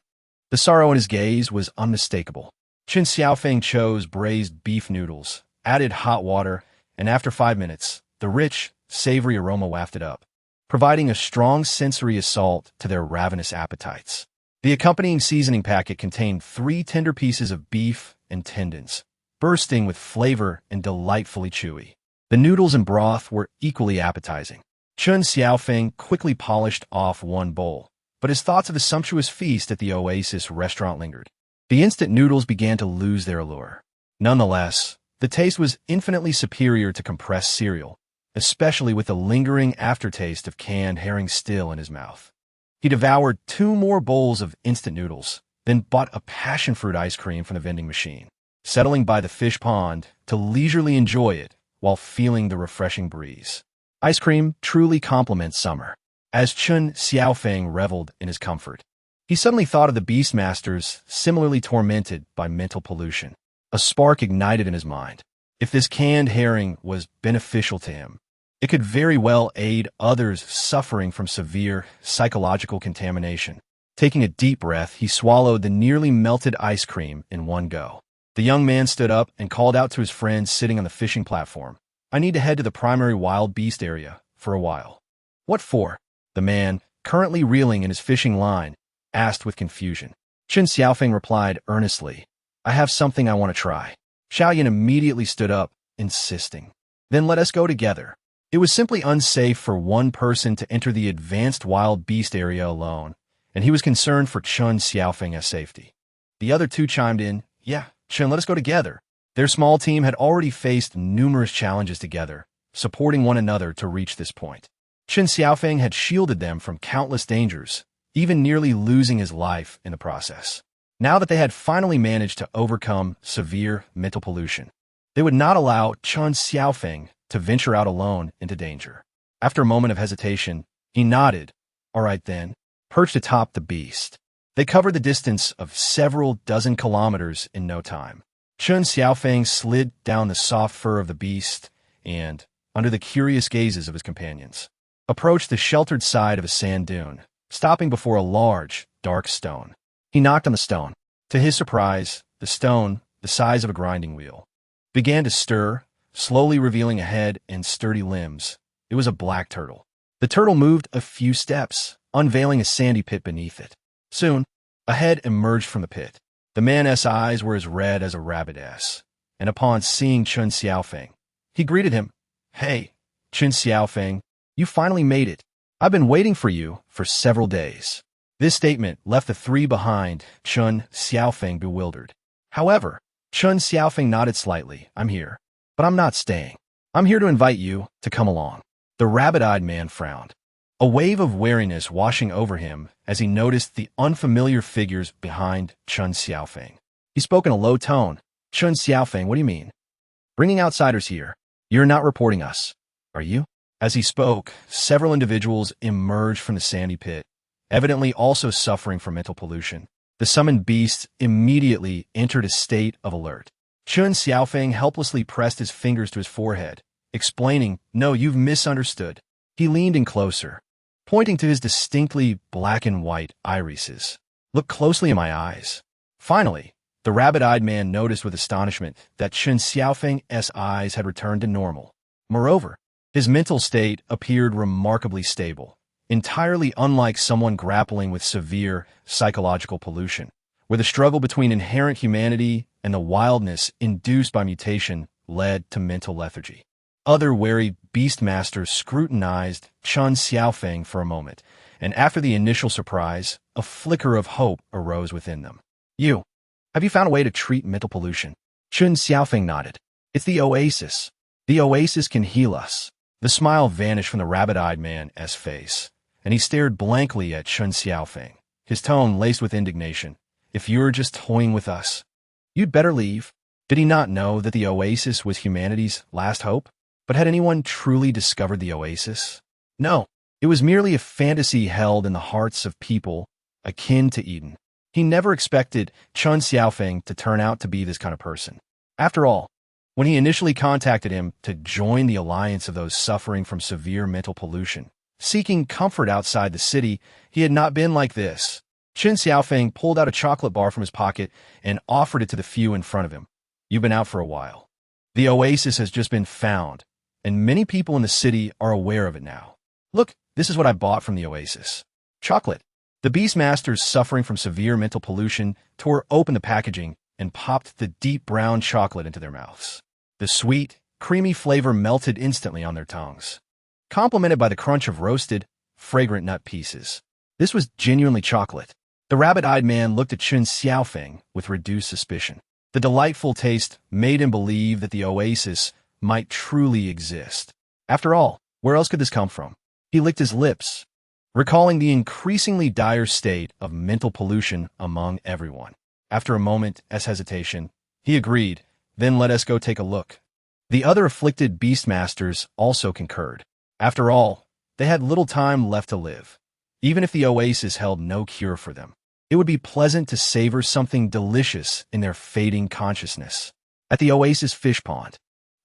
the sorrow in his gaze was unmistakable. Chun Xiaofeng chose braised beef noodles, added hot water, and after 5 minutes, the rich, savory aroma wafted up, providing a strong sensory assault to their ravenous appetites. The accompanying seasoning packet contained 3 tender pieces of beef and tendons, bursting with flavor and delightfully chewy. The noodles and broth were equally appetizing. Chun Xiaofeng quickly polished off one bowl, but his thoughts of a sumptuous feast at the Oasis restaurant lingered. The instant noodles began to lose their allure. Nonetheless, the taste was infinitely superior to compressed cereal, especially with the lingering aftertaste of canned herring still in his mouth. He devoured 2 more bowls of instant noodles, then bought a passion fruit ice cream from the vending machine, settling by the fish pond to leisurely enjoy it while feeling the refreshing breeze. Ice cream truly complements summer. As Chun Xiaofeng reveled in his comfort, he suddenly thought of the Beastmasters similarly tormented by mental pollution. A spark ignited in his mind. If this canned herring was beneficial to him, it could very well aid others suffering from severe psychological contamination. Taking a deep breath, he swallowed the nearly melted ice cream in one go. The young man stood up and called out to his friends sitting on the fishing platform. I need to head to the primary wild beast area for a while. What for? The man, currently reeling in his fishing line, asked with confusion. Chun Xiaofeng replied earnestly, I have something I want to try. Xiao Yin immediately stood up, insisting. Then let us go together. It was simply unsafe for one person to enter the advanced wild beast area alone, and he was concerned for Chun Xiaofeng's safety. The other two chimed in, Yeah, Chun, let us go together. Their small team had already faced numerous challenges together, supporting one another to reach this point. Chun Xiaofeng had shielded them from countless dangers, even nearly losing his life in the process. Now that they had finally managed to overcome severe mental pollution, they would not allow Chun Xiaofeng to venture out alone into danger. After a moment of hesitation, he nodded. All right then, perched atop the beast. They covered the distance of several dozen kilometers in no time. Chun Xiaofeng slid down the soft fur of the beast and, under the curious gazes of his companions, approached the sheltered side of a sand dune, stopping before a large, dark stone. He knocked on the stone. To his surprise, the stone, the size of a grinding wheel, began to stir, slowly revealing a head and sturdy limbs. It was a black turtle. The turtle moved a few steps, unveiling a sandy pit beneath it. Soon, a head emerged from the pit. The man's eyes were as red as a rabbit's, and upon seeing Chun Xiaofeng, he greeted him. Hey, Chun Xiaofeng, you finally made it. I've been waiting for you for several days. This statement left the three behind, Chun Xiaofeng bewildered. However, Chun Xiaofeng nodded slightly. I'm here, but I'm not staying. I'm here to invite you to come along. The rabbit-eyed man frowned, a wave of wariness washing over him as he noticed the unfamiliar figures behind Chun Xiaofeng. He spoke in a low tone. Chun Xiaofeng, what do you mean? Bringing outsiders here. You're not reporting us, are you? As he spoke, several individuals emerged from the sandy pit, evidently also suffering from mental pollution. The summoned beasts immediately entered a state of alert. Chun Xiaofeng helplessly pressed his fingers to his forehead, explaining, No, you've misunderstood. He leaned in closer, pointing to his distinctly black and white irises. Look closely in my eyes. Finally, the rabbit-eyed man noticed with astonishment that Chun Xiaofeng's eyes had returned to normal. Moreover, his mental state appeared remarkably stable, entirely unlike someone grappling with severe psychological pollution, where the struggle between inherent humanity and the wildness induced by mutation led to mental lethargy. Other wary Beastmasters scrutinized Chen Xiaofeng for a moment, and after the initial surprise, a flicker of hope arose within them. Have you found a way to treat mental pollution? Chen Xiaofeng nodded. It's the oasis. The oasis can heal us. The smile vanished from the rabbit-eyed man's face, and he stared blankly at Chen Xiaofeng, his tone laced with indignation. If you're just toying with us, you'd better leave. Did he not know that the oasis was humanity's last hope? But had anyone truly discovered the oasis? No, it was merely a fantasy held in the hearts of people akin to Eden. He never expected Chen Xiaofeng to turn out to be this kind of person. After all, when he initially contacted him to join the alliance of those suffering from severe mental pollution, seeking comfort outside the city, he had not been like this. Chen Xiaofeng pulled out a chocolate bar from his pocket and offered it to the few in front of him. You've been out for a while. The oasis has just been found, and many people in the city are aware of it now. Look, this is what I bought from the oasis. Chocolate. The Beastmasters suffering from severe mental pollution tore open the packaging and popped the deep brown chocolate into their mouths. The sweet, creamy flavor melted instantly on their tongues, complemented by the crunch of roasted, fragrant nut pieces. This was genuinely chocolate. The rabbit-eyed man looked at Chen Xiaofeng with reduced suspicion. The delightful taste made him believe that the oasis might truly exist. After all, where else could this come from? He licked his lips, recalling the increasingly dire state of mental pollution among everyone. After a moment's hesitation, he agreed, then let us go take a look. The other afflicted Beastmasters also concurred. After all, they had little time left to live. Even if the oasis held no cure for them, it would be pleasant to savor something delicious in their fading consciousness. At the oasis fish pond,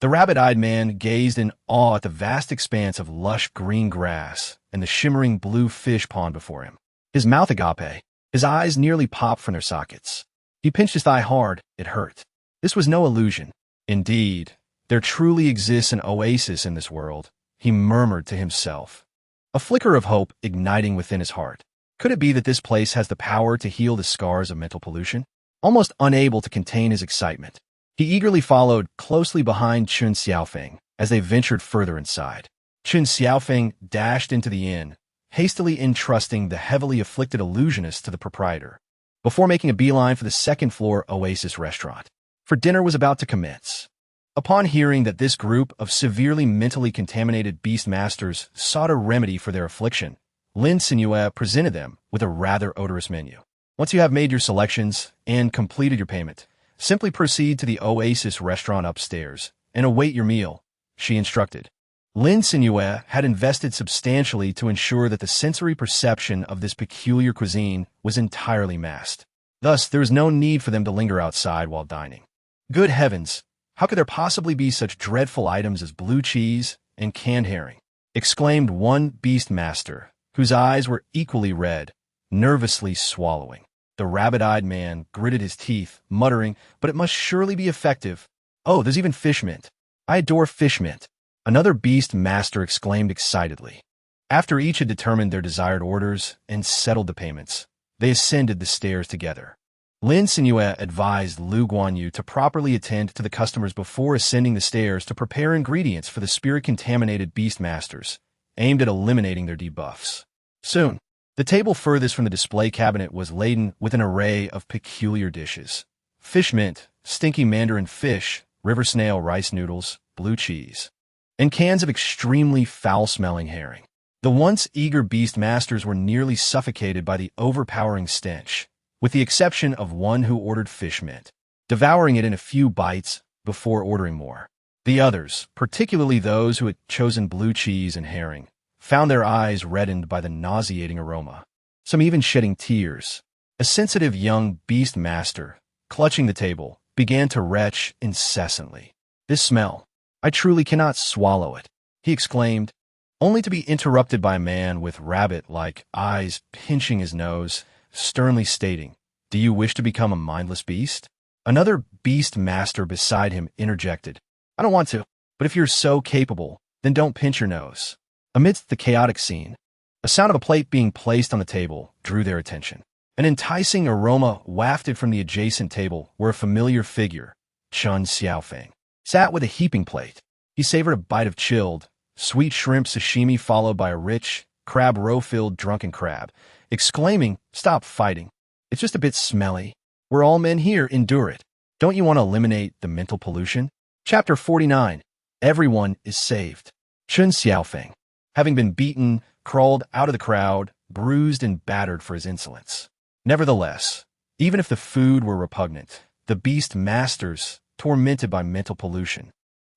the rabbit-eyed man gazed in awe at the vast expanse of lush green grass and the shimmering blue fish pond before him. His mouth agape, his eyes nearly popped from their sockets. He pinched his thigh hard. It hurt. This was no illusion. Indeed, there truly exists an oasis in this world, he murmured to himself, a flicker of hope igniting within his heart. Could it be that this place has the power to heal the scars of mental pollution? Almost unable to contain his excitement, he eagerly followed closely behind Chen Xiaofeng as they ventured further inside. Chen Xiaofeng dashed into the inn, hastily entrusting the heavily afflicted illusionist to the proprietor, before making a beeline for the second-floor oasis restaurant. For dinner was about to commence. Upon hearing that this group of severely mentally contaminated Beastmasters sought a remedy for their affliction, Lin Cenyue presented them with a rather odorous menu. Once you have made your selections and completed your payment, simply proceed to the Oasis restaurant upstairs and await your meal, she instructed. Lin Cenyue had invested substantially to ensure that the sensory perception of this peculiar cuisine was entirely masked. Thus, there was no need for them to linger outside while dining. Good heavens, how could there possibly be such dreadful items as blue cheese and canned herring? Exclaimed one Beastmaster, whose eyes were equally red, nervously swallowing. The rabbit-eyed man gritted his teeth, muttering, but it must surely be effective. Oh, there's even fish mint. I adore fish mint. Another Beastmaster exclaimed excitedly. After each had determined their desired orders and settled the payments, they ascended the stairs together. Lin Cenyue advised Lu Guanyu to properly attend to the customers before ascending the stairs to prepare ingredients for the spirit-contaminated Beastmasters, aimed at eliminating their debuffs. Soon, the table furthest from the display cabinet was laden with an array of peculiar dishes. Fish mint, stinky mandarin fish, river snail rice noodles, blue cheese, and cans of extremely foul-smelling herring. The once eager Beastmasters were nearly suffocated by the overpowering stench, with the exception of one who ordered fish mint, devouring it in a few bites before ordering more. The others, particularly those who had chosen blue cheese and herring, found their eyes reddened by the nauseating aroma, some even shedding tears. A sensitive young Beastmaster, clutching the table, began to retch incessantly. This smell, I truly cannot swallow it, he exclaimed, only to be interrupted by a man with rabbit-like eyes pinching his nose, sternly stating, "Do you wish to become a mindless beast?" Another Beastmaster beside him interjected, "I don't want to, but if you're so capable, then don't pinch your nose." Amidst the chaotic scene, a sound of a plate being placed on the table drew their attention. An enticing aroma wafted from the adjacent table where a familiar figure, Chen Xiaofeng, sat with a heaping plate. He savored a bite of chilled, sweet shrimp sashimi followed by a rich, crab roe-filled drunken crab, exclaiming, "Stop fighting. It's just a bit smelly. We're all men here, endure it. Don't you want to eliminate the mental pollution?" Chapter 49. Everyone is saved. Chen Xiaofeng, having been beaten, crawled out of the crowd, bruised and battered for his insolence. Nevertheless, even if the food were repugnant, the beast masters, tormented by mental pollution,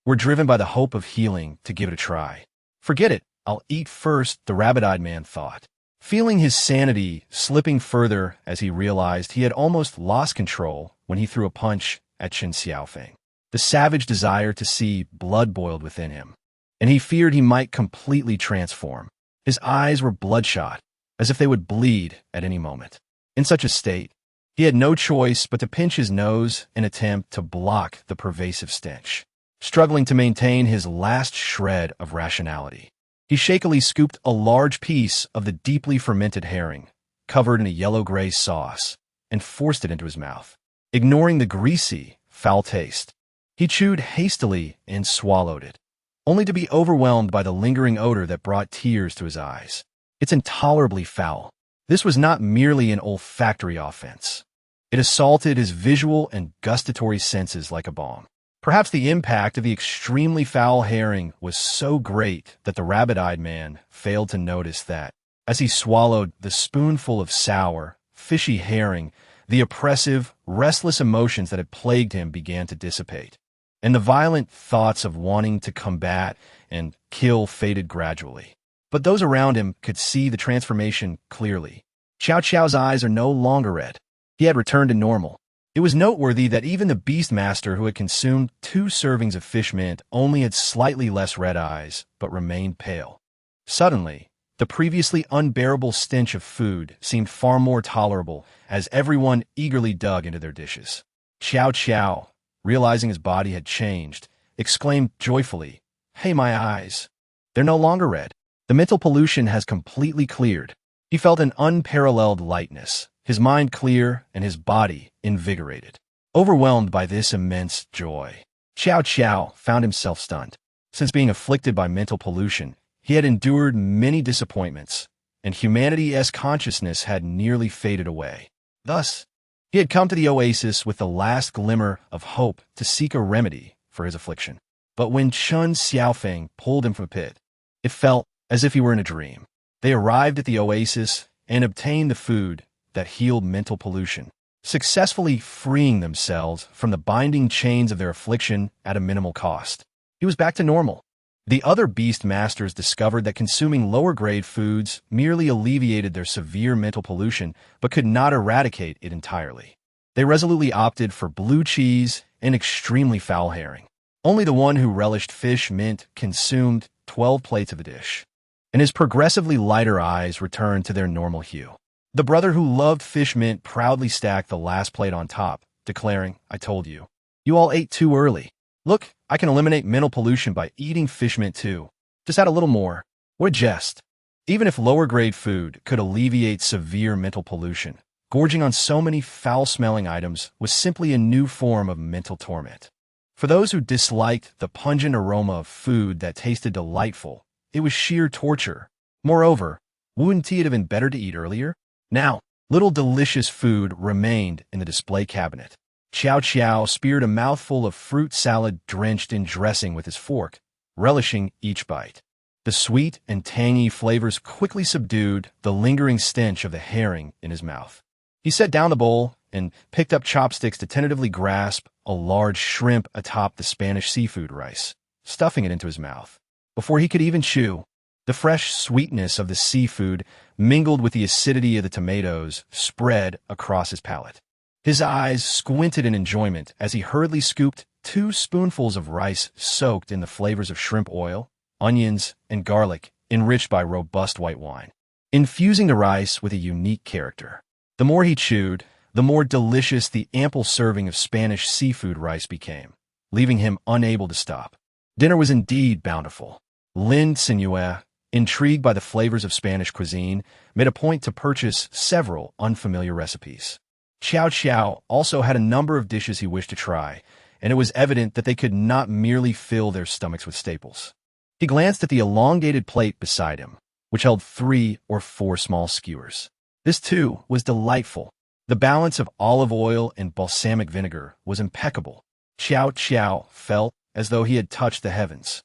were driven by the hope of healing to give it a try. "Forget it, I'll eat first," the rabbit-eyed man thought, feeling his sanity slipping further as he realized he had almost lost control when he threw a punch at Chen Xiaofeng. The savage desire to see blood boiled within him, and he feared he might completely transform. His eyes were bloodshot, as if they would bleed at any moment. In such a state, he had no choice but to pinch his nose in an attempt to block the pervasive stench. Struggling to maintain his last shred of rationality, he shakily scooped a large piece of the deeply fermented herring, covered in a yellow-gray sauce, and forced it into his mouth. Ignoring the greasy, foul taste, he chewed hastily and swallowed it, only to be overwhelmed by the lingering odor that brought tears to his eyes. It's intolerably foul. This was not merely an olfactory offense. It assaulted his visual and gustatory senses like a bomb. Perhaps the impact of the extremely foul herring was so great that the rabbit-eyed man failed to notice that, as he swallowed the spoonful of sour, fishy herring, the oppressive, restless emotions that had plagued him began to dissipate, and the violent thoughts of wanting to combat and kill faded gradually. But those around him could see the transformation clearly. Xiao Qiao's eyes are no longer red. He had returned to normal. It was noteworthy that even the beastmaster who had consumed 2 servings of fish mint only had slightly less red eyes, but remained pale. Suddenly, the previously unbearable stench of food seemed far more tolerable as everyone eagerly dug into their dishes. Xiao Qiao, realizing his body had changed, exclaimed joyfully, "Hey, my eyes. They're no longer red. The mental pollution has completely cleared." He felt an unparalleled lightness, his mind clear and his body invigorated. Overwhelmed by this immense joy, Xiao Qiao found himself stunned. Since being afflicted by mental pollution, he had endured many disappointments, and humanity's consciousness had nearly faded away. Thus, he had come to the oasis with the last glimmer of hope to seek a remedy for his affliction. But when Chen Xiaofeng pulled him from the pit, it felt as if he were in a dream. They arrived at the oasis and obtained the food that healed mental pollution, successfully freeing themselves from the binding chains of their affliction at a minimal cost. He was back to normal. The other beast masters discovered that consuming lower-grade foods merely alleviated their severe mental pollution but could not eradicate it entirely. They resolutely opted for blue cheese and extremely foul herring. Only the one who relished fish mint consumed 12 plates of the dish, and his progressively lighter eyes returned to their normal hue. The brother who loved fish mint proudly stacked the last plate on top, declaring, "I told you. You all ate too early. Look, I can eliminate mental pollution by eating fish mint too. Just add a little more." What a jest. Even if lower-grade food could alleviate severe mental pollution, gorging on so many foul-smelling items was simply a new form of mental torment. For those who disliked the pungent aroma of food that tasted delightful, it was sheer torture. Moreover, wouldn't it have been better to eat earlier? Now, little delicious food remained in the display cabinet. Xiao Qiao speared a mouthful of fruit salad drenched in dressing with his fork, relishing each bite. The sweet and tangy flavors quickly subdued the lingering stench of the herring in his mouth. He set down the bowl and picked up chopsticks to tentatively grasp a large shrimp atop the Spanish seafood rice, stuffing it into his mouth. Before he could even chew, the fresh sweetness of the seafood, mingled with the acidity of the tomatoes, spread across his palate. His eyes squinted in enjoyment as he hurriedly scooped 2 spoonfuls of rice soaked in the flavors of shrimp oil, onions, and garlic, enriched by robust white wine, infusing the rice with a unique character. The more he chewed, the more delicious the ample serving of Spanish seafood rice became, leaving him unable to stop. Dinner was indeed bountiful. Lin Cenyue, intrigued by the flavors of Spanish cuisine, made a point to purchase several unfamiliar recipes. Xiao Qiao also had a number of dishes he wished to try, and it was evident that they could not merely fill their stomachs with staples. He glanced at the elongated plate beside him, which held 3 or 4 small skewers. This, too, was delightful. The balance of olive oil and balsamic vinegar was impeccable. Xiao Qiao felt as though he had touched the heavens.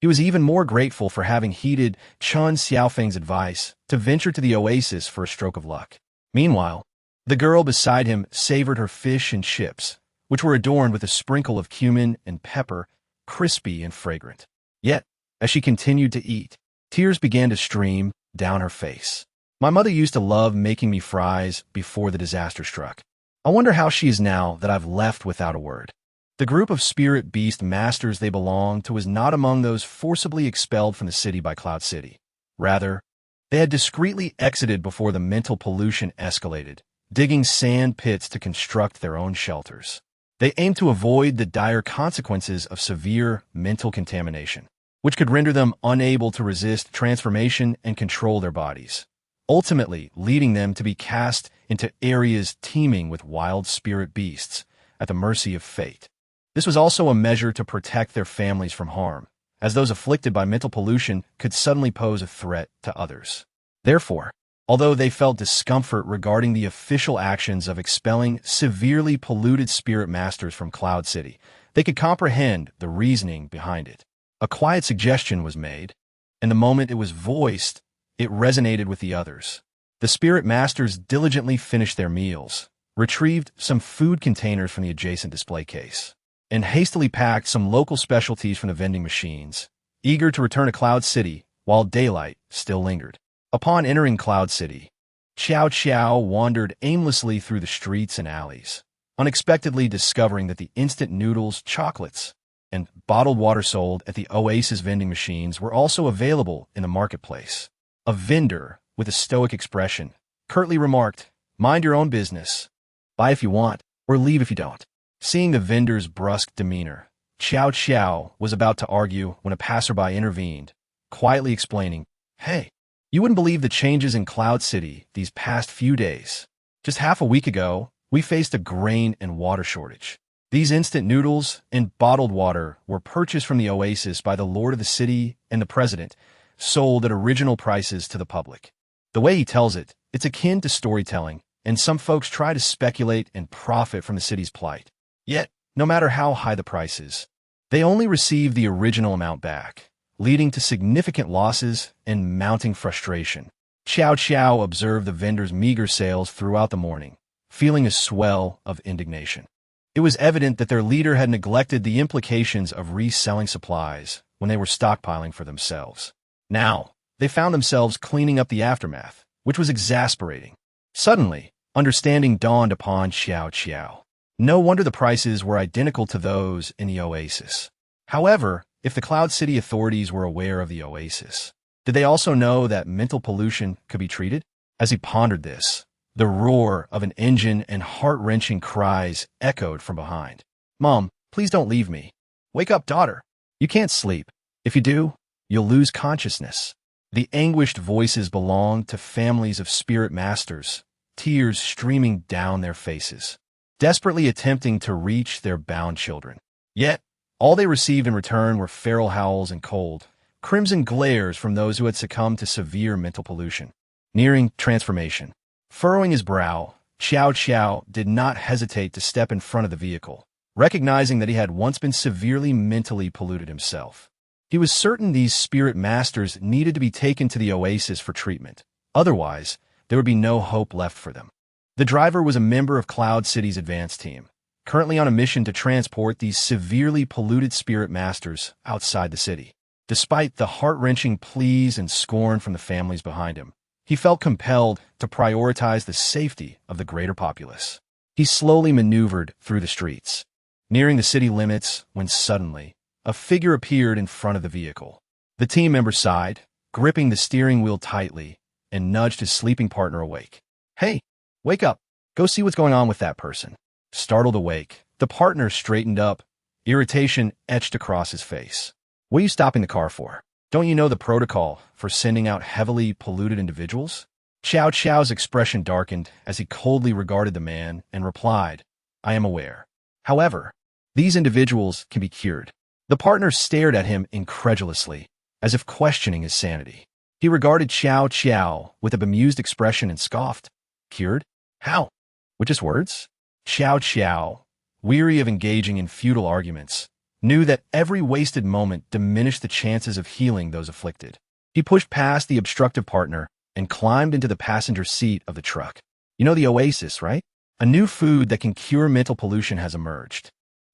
He was even more grateful for having heeded Chun Xiaofeng's advice to venture to the oasis for a stroke of luck. Meanwhile, the girl beside him savored her fish and chips, which were adorned with a sprinkle of cumin and pepper, crispy and fragrant. Yet, as she continued to eat, tears began to stream down her face. My mother used to love making me fries before the disaster struck. I wonder how she is now that I've left without a word. The group of spirit beast masters they belonged to was not among those forcibly expelled from the city by Cloud City. Rather, they had discreetly exited before the mental pollution escalated, digging sand pits to construct their own shelters. They aimed to avoid the dire consequences of severe mental contamination, which could render them unable to resist transformation and control their bodies, ultimately leading them to be cast into areas teeming with wild spirit beasts at the mercy of fate. This was also a measure to protect their families from harm, as those afflicted by mental pollution could suddenly pose a threat to others. Therefore, although they felt discomfort regarding the official actions of expelling severely polluted spirit masters from Cloud City, they could comprehend the reasoning behind it. A quiet suggestion was made, and the moment it was voiced, it resonated with the others. The spirit masters diligently finished their meals, retrieved some food containers from the adjacent display case, and hastily packed some local specialties from the vending machines, eager to return to Cloud City while daylight still lingered. Upon entering Cloud City, Xiao Qiao wandered aimlessly through the streets and alleys, unexpectedly discovering that the instant noodles, chocolates, and bottled water sold at the Oasis vending machines were also available in the marketplace. A vendor, with a stoic expression, curtly remarked, "Mind your own business. Buy if you want, or leave if you don't." Seeing the vendor's brusque demeanor, Xiao Qiao was about to argue when a passerby intervened, quietly explaining, "Hey, you wouldn't believe the changes in Cloud City these past few days. Just half a week ago, we faced a grain and water shortage. These instant noodles and bottled water were purchased from the Oasis by the Lord of the City and the President, sold at original prices to the public." The way he tells it, it's akin to storytelling, and some folks try to speculate and profit from the city's plight. Yet, no matter how high the prices, they only receive the original amount back, leading to significant losses and mounting frustration. Xiao Qiao observed the vendor's meager sales throughout the morning, feeling a swell of indignation. It was evident that their leader had neglected the implications of reselling supplies when they were stockpiling for themselves. Now, they found themselves cleaning up the aftermath, which was exasperating. Suddenly, understanding dawned upon Xiao Qiao. No wonder the prices were identical to those in the Oasis. However, if the Cloud City authorities were aware of the Oasis, did they also know that mental pollution could be treated? As he pondered this, the roar of an engine and heart-wrenching cries echoed from behind. "Mom, please don't leave me. Wake up, daughter. You can't sleep. If you do, you'll lose consciousness." The anguished voices belonged to families of spirit masters, tears streaming down their faces, desperately attempting to reach their bound children. Yet, all they received in return were feral howls and cold, crimson glares from those who had succumbed to severe mental pollution. Nearing transformation, furrowing his brow, Xiao Qiao did not hesitate to step in front of the vehicle, recognizing that he had once been severely mentally polluted himself. He was certain these spirit masters needed to be taken to the Oasis for treatment. Otherwise, there would be no hope left for them. The driver was a member of Cloud City's advance team, currently on a mission to transport these severely polluted spirit masters outside the city. Despite the heart-wrenching pleas and scorn from the families behind him, he felt compelled to prioritize the safety of the greater populace. He slowly maneuvered through the streets, nearing the city limits when suddenly a figure appeared in front of the vehicle. The team member sighed, gripping the steering wheel tightly, and nudged his sleeping partner awake. "Hey, wake up. Go see what's going on with that person." Startled awake, the partner straightened up, irritation etched across his face. "What are you stopping the car for? Don't you know the protocol for sending out heavily polluted individuals?" Xiao Qiao's expression darkened as he coldly regarded the man and replied, "I am aware. However, these individuals can be cured." The partner stared at him incredulously, as if questioning his sanity. He regarded Xiao Qiao with a bemused expression and scoffed. Cured? How? With just words? Xiao Qiao, weary of engaging in futile arguments, knew that every wasted moment diminished the chances of healing those afflicted. He pushed past the obstructive partner and climbed into the passenger seat of the truck. You know the oasis, right? A new food that can cure mental pollution has emerged.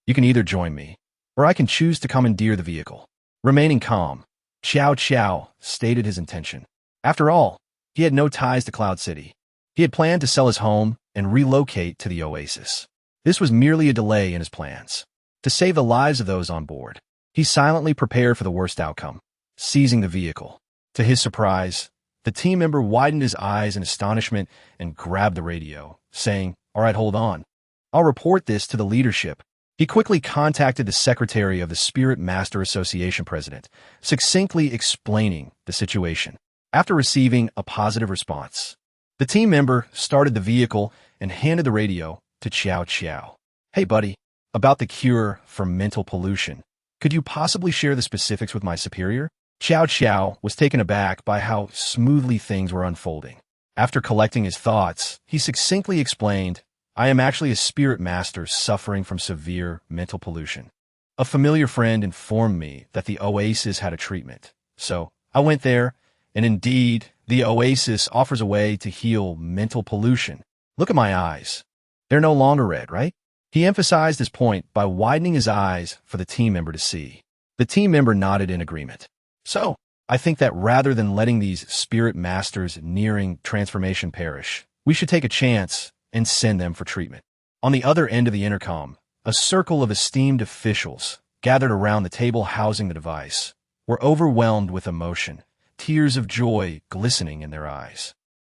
You can either join me, or I can choose to commandeer the vehicle. Remaining calm, Xiao Qiao stated his intention. After all, he had no ties to Cloud City. He had planned to sell his home and relocate to the oasis. This was merely a delay in his plans. To save the lives of those on board, he silently prepared for the worst outcome, seizing the vehicle. To his surprise, the team member widened his eyes in astonishment and grabbed the radio, saying, "All right, hold on. I'll report this to the leadership." He quickly contacted the secretary of the Spirit Master Association president, succinctly explaining the situation. After receiving a positive response, the team member started the vehicle and handed the radio to Xiao Qiao. "Hey, buddy, about the cure for mental pollution. Could you possibly share the specifics with my superior?" Xiao Qiao was taken aback by how smoothly things were unfolding. After collecting his thoughts, he succinctly explained, "I am actually a spirit master suffering from severe mental pollution. A familiar friend informed me that the oasis had a treatment. So I went there, and indeed, the oasis offers a way to heal mental pollution. Look at my eyes. They're no longer red, right?" He emphasized his point by widening his eyes for the team member to see. The team member nodded in agreement. "So, I think that rather than letting these spirit masters nearing transformation perish, we should take a chance and send them for treatment." On the other end of the intercom, a circle of esteemed officials, gathered around the table housing the device, were overwhelmed with emotion, tears of joy glistening in their eyes.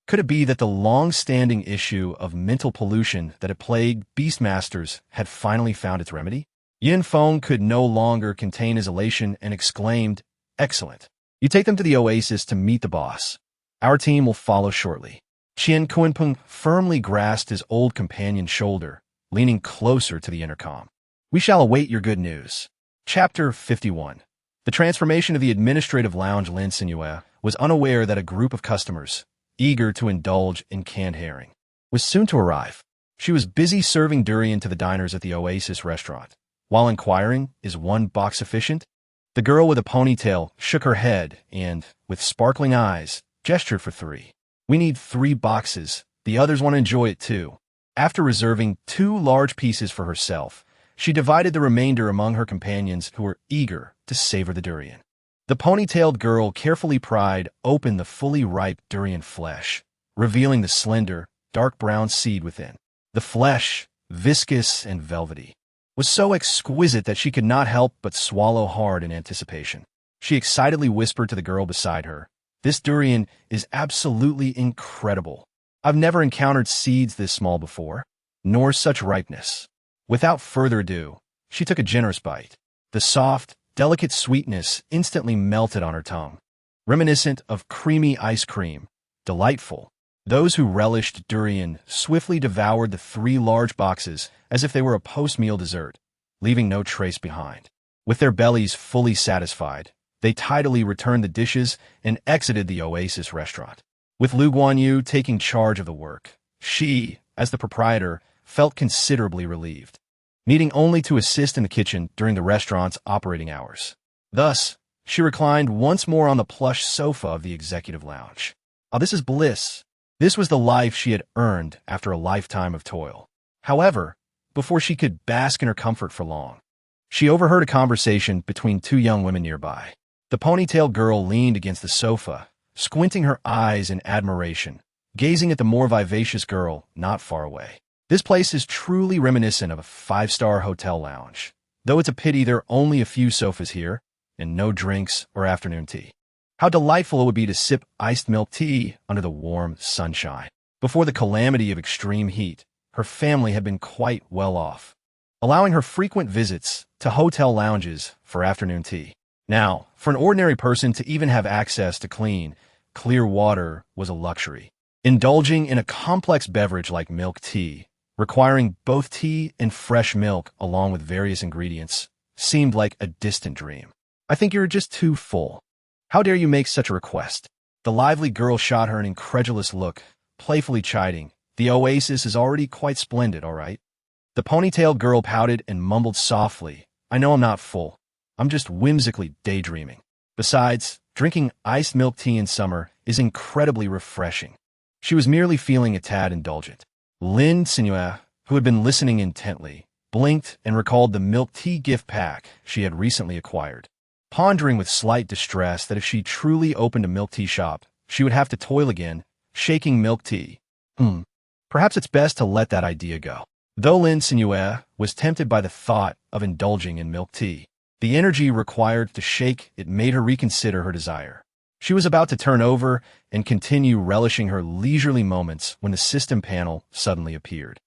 Could it be that the long-standing issue of mental pollution that had plagued Beastmasters had finally found its remedy? Yin Feng could no longer contain his elation and exclaimed, "Excellent. You take them to the oasis to meet the boss. Our team will follow shortly." Qian Kunpeng firmly grasped his old companion's shoulder, leaning closer to the intercom. "We shall await your good news." Chapter 51. The transformation of the administrative lounge. Lin Cenyue was unaware that a group of customers, eager to indulge in canned herring, was soon to arrive. She was busy serving durian to the diners at the Oasis restaurant. While inquiring, "Is one box sufficient?" the girl with a ponytail shook her head and, with sparkling eyes, gestured for 3. "We need 3 boxes. The others want to enjoy it too." After reserving 2 large pieces for herself, she divided the remainder among her companions who were eager to savor the durian. The ponytailed girl carefully pried open the fully ripe durian flesh, revealing the slender, dark brown seed within. The flesh, viscous and velvety, was so exquisite that she could not help but swallow hard in anticipation. She excitedly whispered to the girl beside her, "This durian is absolutely incredible. I've never encountered seeds this small before, nor such ripeness." Without further ado, she took a generous bite. The soft, delicate sweetness instantly melted on her tongue, reminiscent of creamy ice cream. Delightful. Those who relished durian swiftly devoured the 3 large boxes as if they were a post-meal dessert, leaving no trace behind. With their bellies fully satisfied, they tidily returned the dishes and exited the Oasis restaurant. With Lu Guanyu taking charge of the work, she, as the proprietor, felt considerably relieved, needing only to assist in the kitchen during the restaurant's operating hours. Thus, she reclined once more on the plush sofa of the executive lounge. Oh, this is bliss. This was the life she had earned after a lifetime of toil. However, before she could bask in her comfort for long, she overheard a conversation between 2 young women nearby. The ponytailed girl leaned against the sofa, squinting her eyes in admiration, gazing at the more vivacious girl not far away. "This place is truly reminiscent of a 5-star hotel lounge, though it's a pity there are only a few sofas here, and no drinks or afternoon tea. How delightful it would be to sip iced milk tea under the warm sunshine." Before the calamity of extreme heat, her family had been quite well off, allowing her frequent visits to hotel lounges for afternoon tea. Now, for an ordinary person to even have access to clean, clear water was a luxury. Indulging in a complex beverage like milk tea, requiring both tea and fresh milk along with various ingredients, seemed like a distant dream. "I think you're just too full. How dare you make such a request? The lively girl shot her an incredulous look, playfully chiding, "The oasis is already quite splendid, all right?" The ponytailed girl pouted and mumbled softly, "I know I'm not full. I'm just whimsically daydreaming. Besides, drinking iced milk tea in summer is incredibly refreshing." She was merely feeling a tad indulgent. Lin Cenyue, who had been listening intently, blinked and recalled the milk tea gift pack she had recently acquired, pondering with slight distress that if she truly opened a milk tea shop, she would have to toil again, shaking milk tea. Perhaps it's best to let that idea go. Though Lin Cenyue was tempted by the thought of indulging in milk tea, the energy required to shake it made her reconsider her desire. She was about to turn over and continue relishing her leisurely moments when the system panel suddenly appeared.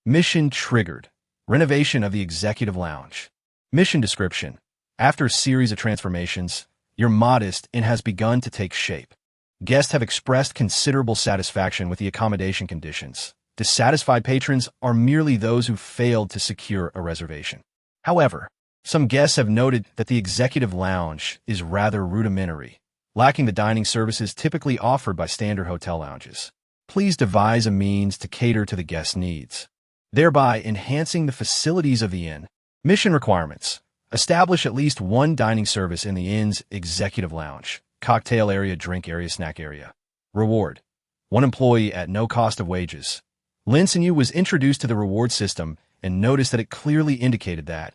Mission triggered. Renovation of the executive lounge. Mission description. After a series of transformations, your modest inn has begun to take shape. Guests have expressed considerable satisfaction with the accommodation conditions. Dissatisfied patrons are merely those who failed to secure a reservation. However, some guests have noted that the executive lounge is rather rudimentary, lacking the dining services typically offered by standard hotel lounges. Please devise a means to cater to the guests' needs, thereby enhancing the facilities of the inn. Mission requirements. Establish at least one dining service in the inn's executive lounge, cocktail area, drink area, snack area. Reward. One employee at no cost of wages. Lin Cenyue was introduced to the reward system and noticed that it clearly indicated that,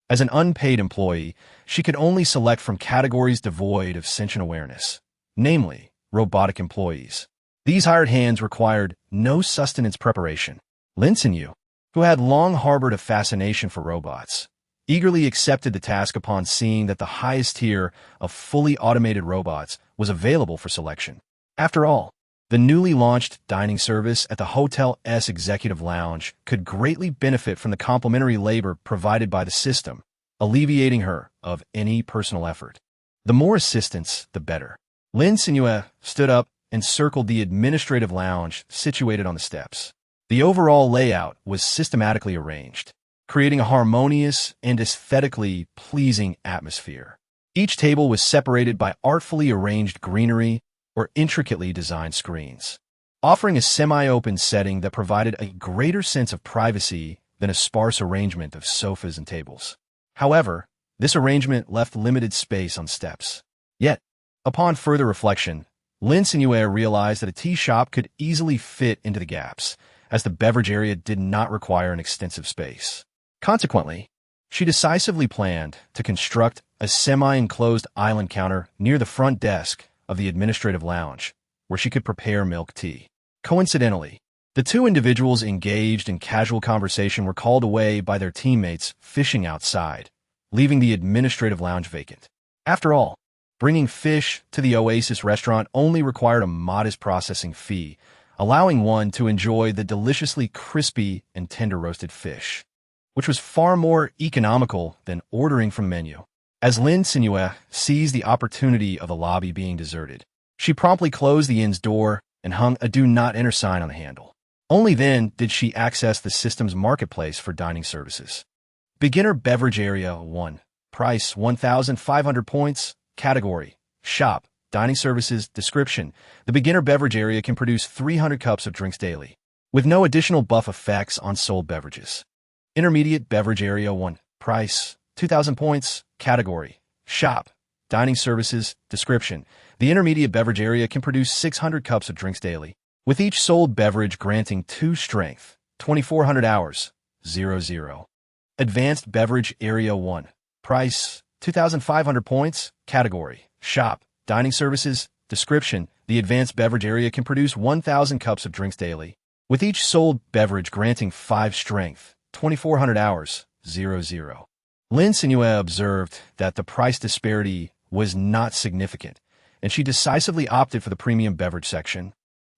as an unpaid employee, she could only select from categories devoid of sentient awareness, namely, robotic employees. These hired hands required no sustenance preparation. Lin Cenyue, who had long harbored a fascination for robots, eagerly accepted the task upon seeing that the highest tier of fully automated robots was available for selection. After all, the newly launched dining service at the hotel's executive lounge could greatly benefit from the complementary labor provided by the system, alleviating her of any personal effort. The more assistance, the better. Lin Cenyue stood up and circled the administrative lounge situated on the steps. The overall layout was systematically arranged, creating a harmonious and aesthetically pleasing atmosphere. Each table was separated by artfully arranged greenery or intricately designed screens, offering a semi-open setting that provided a greater sense of privacy than a sparse arrangement of sofas and tables. However, this arrangement left limited space on steps. Yet, upon further reflection, Lin Cenyue realized that a tea shop could easily fit into the gaps, as the beverage area did not require an extensive space. Consequently, she decisively planned to construct a semi-enclosed island counter near the front desk of the administrative lounge, where she could prepare milk tea. Coincidentally, the two individuals engaged in casual conversation were called away by their teammates fishing outside, leaving the administrative lounge vacant. After all, bringing fish to the Oasis restaurant only required a modest processing fee, allowing one to enjoy the deliciously crispy and tender roasted fish, which was far more economical than ordering from the menu. As Lin Cenyue seized the opportunity of the lobby being deserted, she promptly closed the inn's door and hung a "Do Not Enter" sign on the handle. Only then did she access the system's marketplace for dining services. Beginner Beverage Area 1. Price 1,500 points. Category. Shop. Dining Services. Description. The beginner beverage area can produce 300 cups of drinks daily, with no additional buff effects on sold beverages. Intermediate Beverage Area 1. Price 2,000 points. Category. Shop. Dining Services. Description. The intermediate beverage area can produce 600 cups of drinks daily, with each sold beverage granting 2 strength, 2,400 hours, 00. Advanced Beverage Area 1. Price 2,500 points. Category. Shop. Dining Services. Description. The advanced beverage area can produce 1,000 cups of drinks daily, with each sold beverage granting 5 strength, 2,400 hours, 00. Lin Cenyue observed that the price disparity was not significant, and she decisively opted for the premium beverage section,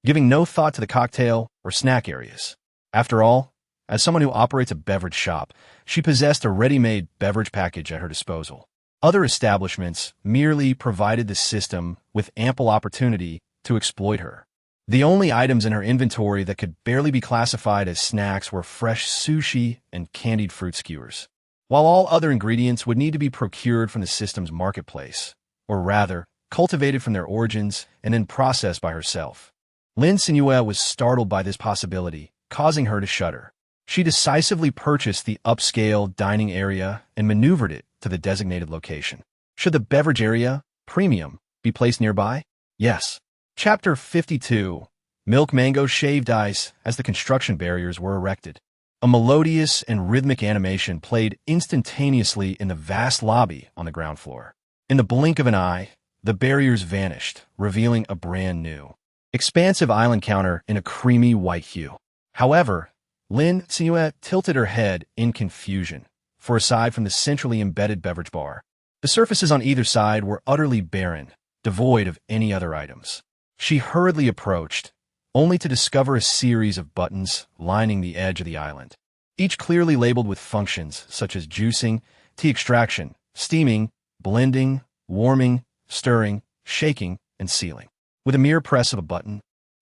giving no thought to the cocktail or snack areas. After all, as someone who operates a beverage shop, she possessed a ready-made beverage package at her disposal. Other establishments merely provided the system with ample opportunity to exploit her. The only items in her inventory that could barely be classified as snacks were fresh sushi and candied fruit skewers, while all other ingredients would need to be procured from the system's marketplace, or rather, cultivated from their origins and then processed by herself. Lin Cenyue was startled by this possibility, causing her to shudder. She decisively purchased the upscale dining area and maneuvered it to the designated location. Should the beverage area, premium, be placed nearby? Yes. Chapter 52. Milk Mango Shaved Ice as the construction barriers were erected. A melodious and rhythmic animation played instantaneously in the vast lobby on the ground floor. In the blink of an eye, the barriers vanished, revealing a brand new, expansive island counter in a creamy white hue. However, Lin Cenyue tilted her head in confusion, for aside from the centrally embedded beverage bar, the surfaces on either side were utterly barren, devoid of any other items. She hurriedly approached, only to discover a series of buttons lining the edge of the island, each clearly labeled with functions such as juicing, tea extraction, steaming, blending, warming, stirring, shaking, and sealing. With a mere press of a button,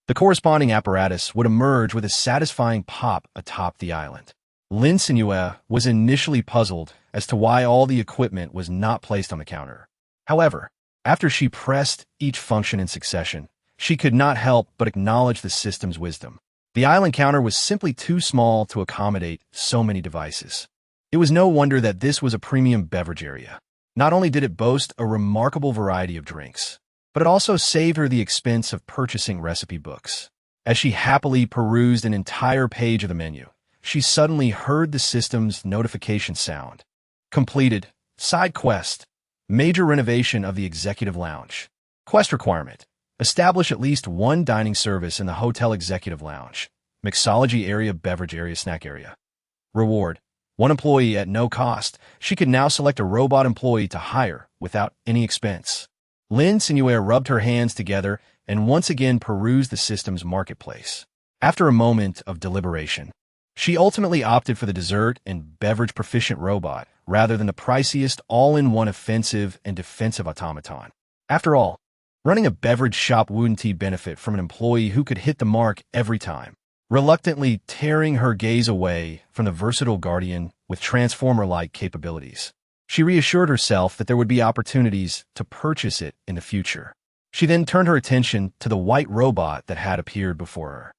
the corresponding apparatus would emerge with a satisfying pop atop the island. Lin Cenyue was initially puzzled as to why all the equipment was not placed on the counter. However, after she pressed each function in succession, she could not help but acknowledge the system's wisdom. The island counter was simply too small to accommodate so many devices. It was no wonder that this was a premium beverage area. Not only did it boast a remarkable variety of drinks, but it also saved her the expense of purchasing recipe books. As she happily perused an entire page of the menu, she suddenly heard the system's notification sound. Completed. Side quest. Major renovation of the executive lounge. Quest requirement. Establish at least one dining service in the hotel executive lounge. Mixology area, beverage area, snack area. Reward. One employee at no cost. She could now select a robot employee to hire without any expense. Lin Cenyue rubbed her hands together and once again perused the system's marketplace. After a moment of deliberation, she ultimately opted for the dessert and beverage proficient robot rather than the priciest all-in-one offensive and defensive automaton. After all, running a beverage shop wouldn't benefit from an employee who could hit the mark every time. Reluctantly tearing her gaze away from the versatile guardian with transformer-like capabilities, she reassured herself that there would be opportunities to purchase it in the future. She then turned her attention to the white robot that had appeared before her.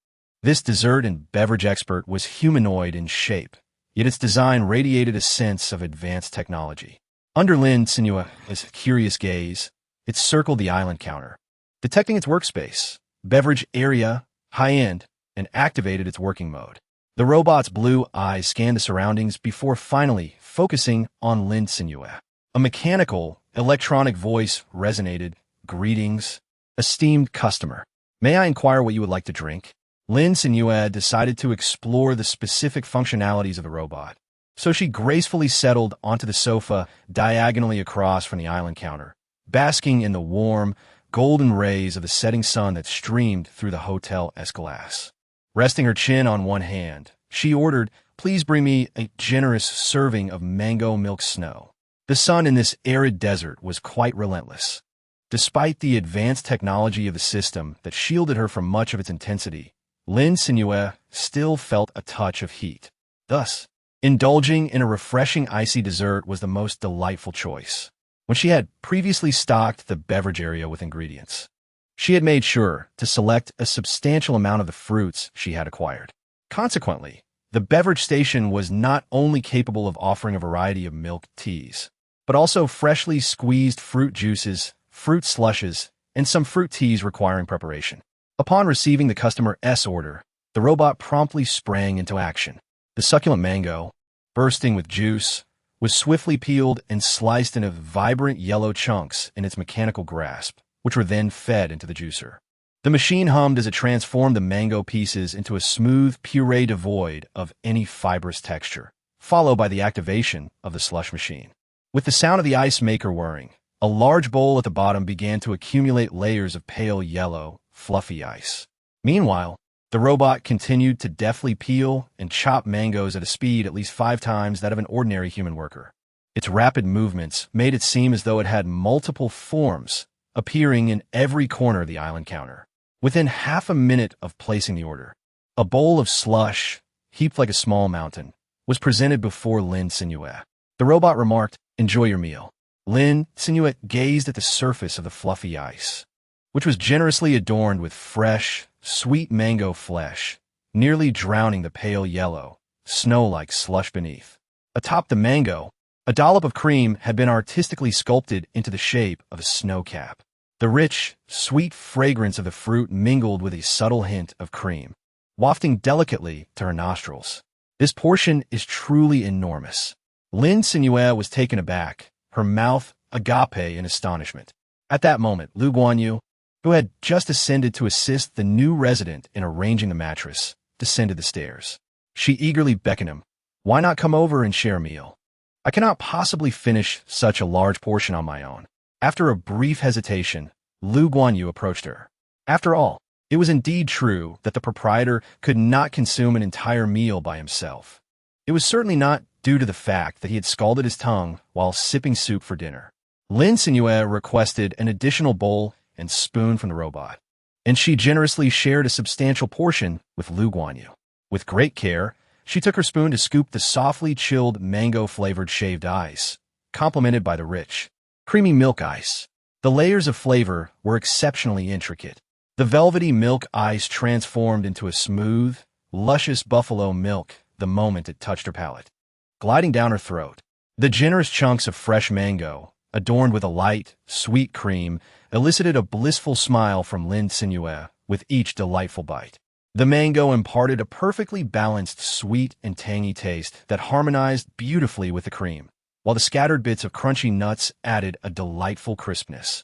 This dessert and beverage expert was humanoid in shape, yet its design radiated a sense of advanced technology. Under Lin Cenyue's curious gaze, it circled the island counter, detecting its workspace, beverage area, high-end, and activated its working mode. The robot's blue eyes scanned the surroundings before finally focusing on Lin Cenyue. A mechanical, electronic voice resonated. Greetings, esteemed customer. May I inquire what you would like to drink? Lin Cenyue decided to explore the specific functionalities of the robot, so she gracefully settled onto the sofa diagonally across from the island counter, basking in the warm, golden rays of the setting sun that streamed through the hotel escalas. Resting her chin on one hand, she ordered, "Please bring me a generous serving of mango milk snow." The sun in this arid desert was quite relentless. Despite the advanced technology of the system that shielded her from much of its intensity, Lin Cenyue still felt a touch of heat. Thus, indulging in a refreshing icy dessert was the most delightful choice. When she had previously stocked the beverage area with ingredients, she had made sure to select a substantial amount of the fruits she had acquired. Consequently, the beverage station was not only capable of offering a variety of milk teas, but also freshly squeezed fruit juices, fruit slushes, and some fruit teas requiring preparation. Upon receiving the customer's order, the robot promptly sprang into action. The succulent mango, bursting with juice, was swiftly peeled and sliced into vibrant yellow chunks in its mechanical grasp, which were then fed into the juicer. The machine hummed as it transformed the mango pieces into a smooth puree devoid of any fibrous texture, followed by the activation of the slush machine. With the sound of the ice maker whirring, a large bowl at the bottom began to accumulate layers of pale yellow, fluffy ice. Meanwhile, the robot continued to deftly peel and chop mangoes at a speed at least 5 times that of an ordinary human worker. Its rapid movements made it seem as though it had multiple forms, appearing in every corner of the island counter. Within half a minute of placing the order, a bowl of slush, heaped like a small mountain, was presented before Lin Cenyue. The robot remarked, "Enjoy your meal." Lin Cenyue gazed at the surface of the fluffy ice, which was generously adorned with fresh, sweet mango flesh, nearly drowning the pale yellow, snow-like slush beneath. Atop the mango, a dollop of cream had been artistically sculpted into the shape of a snowcap. The rich, sweet fragrance of the fruit mingled with a subtle hint of cream, wafting delicately to her nostrils. This portion is truly enormous. Lin Cenyue was taken aback, her mouth agape in astonishment. At that moment, Lu Guanyu, who had just ascended to assist the new resident in arranging the mattress, descended the stairs. She eagerly beckoned him. Why not come over and share a meal? I cannot possibly finish such a large portion on my own. After a brief hesitation, Lu Guanyu approached her. After all, it was indeed true that the proprietor could not consume an entire meal by himself. It was certainly not due to the fact that he had scalded his tongue while sipping soup for dinner. Lin Cenyue requested an additional bowl and spoon from the robot, and she generously shared a substantial portion with Lu Guanyu. With great care, she took her spoon to scoop the softly chilled mango-flavored shaved ice, complemented by the rich, creamy milk ice. The layers of flavor were exceptionally intricate. The velvety milk ice transformed into a smooth, luscious buffalo milk the moment it touched her palate, gliding down her throat. The generous chunks of fresh mango, adorned with a light, sweet cream, elicited a blissful smile from Lin Cenyue with each delightful bite. The mango imparted a perfectly balanced sweet and tangy taste that harmonized beautifully with the cream, while the scattered bits of crunchy nuts added a delightful crispness,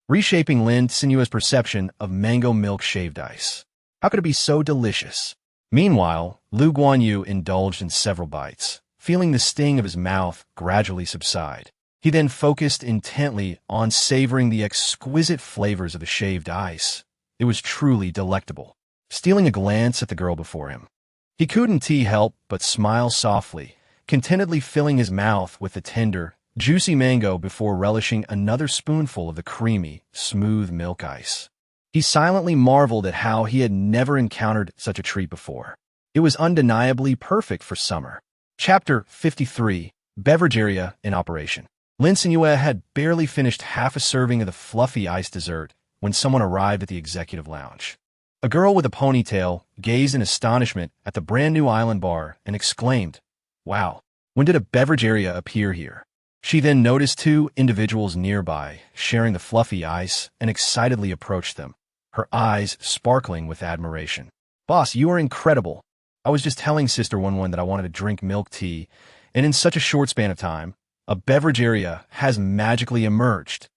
reshaping Lin Cenyue's perception of mango milk shaved ice. How could it be so delicious? Meanwhile, Lu Guanyu indulged in several bites, feeling the sting of his mouth gradually subside. He then focused intently on savoring the exquisite flavors of the shaved ice. It was truly delectable. Stealing a glance at the girl before him, he couldn't help but smile softly, contentedly filling his mouth with the tender, juicy mango before relishing another spoonful of the creamy, smooth milk ice. He silently marveled at how he had never encountered such a treat before. It was undeniably perfect for summer. Chapter 53, Beverage Area in Operation. Lin Cenyue had barely finished half a serving of the fluffy ice dessert when someone arrived at the executive lounge. A girl with a ponytail gazed in astonishment at the brand-new island bar and exclaimed, "Wow, when did a beverage area appear here?" She then noticed two individuals nearby sharing the fluffy ice and excitedly approached them, her eyes sparkling with admiration. "Boss, you are incredible. I was just telling Sister 11 that I wanted to drink milk tea, and in such a short span of time, a beverage area has magically emerged.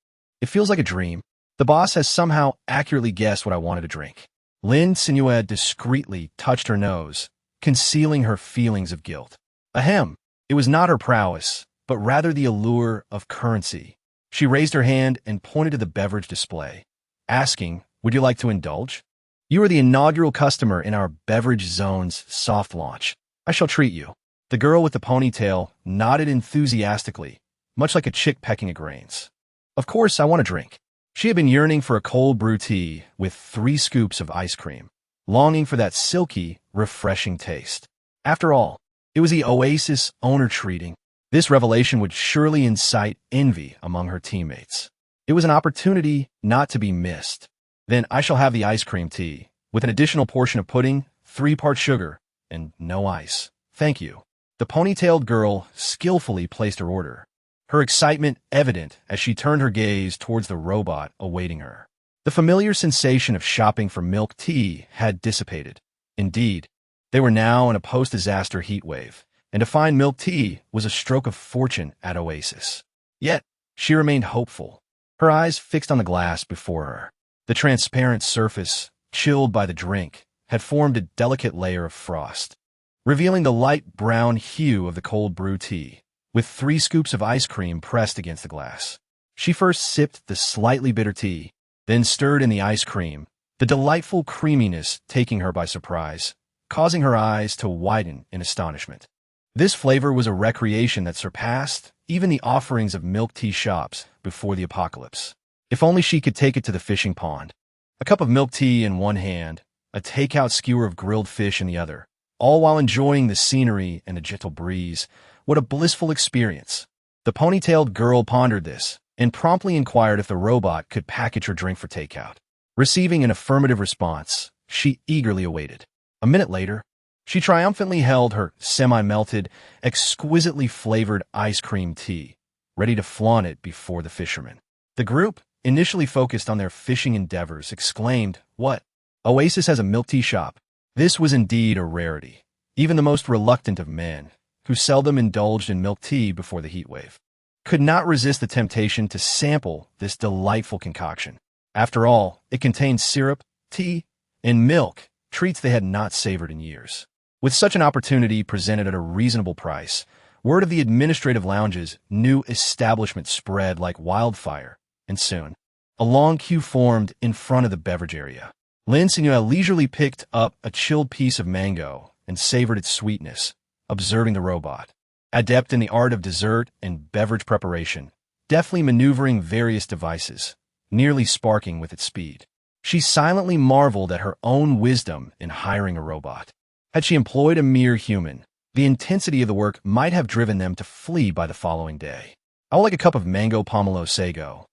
It feels like a dream. The boss has somehow accurately guessed what I wanted to drink." Lin Cenyue discreetly touched her nose, concealing her feelings of guilt. Ahem, it was not her prowess, but rather the allure of currency. She raised her hand and pointed to the beverage display, asking, "Would you like to indulge? You are the inaugural customer in our Beverage Zone's soft launch. I shall treat you." The girl with the ponytail nodded enthusiastically, much like a chick pecking at grains. "Of course, I want a drink." She had been yearning for a cold brew tea with 3 scoops of ice cream, longing for that silky, refreshing taste. After all, it was the oasis owner treating. This revelation would surely incite envy among her teammates. It was an opportunity not to be missed. "Then I shall have the ice cream tea, with an additional portion of pudding, 3 parts sugar, and no ice. Thank you." The ponytailed girl skillfully placed her order, her excitement evident as she turned her gaze towards the robot awaiting her. The familiar sensation of shopping for milk tea had dissipated. Indeed, they were now in a post-disaster heat wave, and to find milk tea was a stroke of fortune at Oasis. Yet, she remained hopeful, her eyes fixed on the glass before her. The transparent surface, chilled by the drink, had formed a delicate layer of frost, revealing the light brown hue of the cold brew tea, with 3 scoops of ice cream pressed against the glass. She first sipped the slightly bitter tea, then stirred in the ice cream, the delightful creaminess taking her by surprise, causing her eyes to widen in astonishment. This flavor was a recreation that surpassed even the offerings of milk tea shops before the apocalypse. If only she could take it to the fishing pond. A cup of milk tea in one hand, a takeout skewer of grilled fish in the other, all while enjoying the scenery and a gentle breeze. What a blissful experience. The ponytailed girl pondered this and promptly inquired if the robot could package her drink for takeout. Receiving an affirmative response, she eagerly awaited. A minute later, she triumphantly held her semi-melted, exquisitely flavored ice cream tea, ready to flaunt it before the fishermen. The group, initially focused on their fishing endeavors, exclaimed, "What? Oasis has a milk tea shop." This was indeed a rarity. Even the most reluctant of men, who seldom indulged in milk tea before the heat wave, could not resist the temptation to sample this delightful concoction. After all, it contained syrup, tea, and milk, treats they had not savored in years. With such an opportunity presented at a reasonable price, word of the administrative lounge's new establishment spread like wildfire, and soon, a long queue formed in front of the beverage area. Lin Cenyue leisurely picked up a chilled piece of mango and savored its sweetness, observing the robot, adept in the art of dessert and beverage preparation, deftly maneuvering various devices, nearly sparking with its speed. She silently marveled at her own wisdom in hiring a robot. Had she employed a mere human, the intensity of the work might have driven them to flee by the following day. "I would like a cup of mango pomelo sago.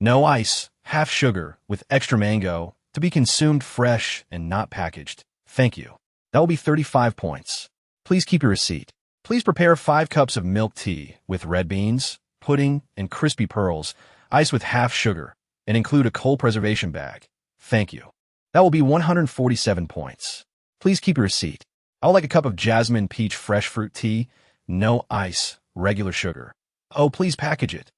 No ice, half sugar, with extra mango, to be consumed fresh and not packaged. Thank you. That will be 35 points. Please keep your receipt. Please prepare 5 cups of milk tea with red beans, pudding, and crispy pearls, ice with half sugar, and include a cold preservation bag. Thank you. That will be 147 points. Please keep your receipt. I would like a cup of jasmine peach fresh fruit tea, no ice, regular sugar. Oh, please package it.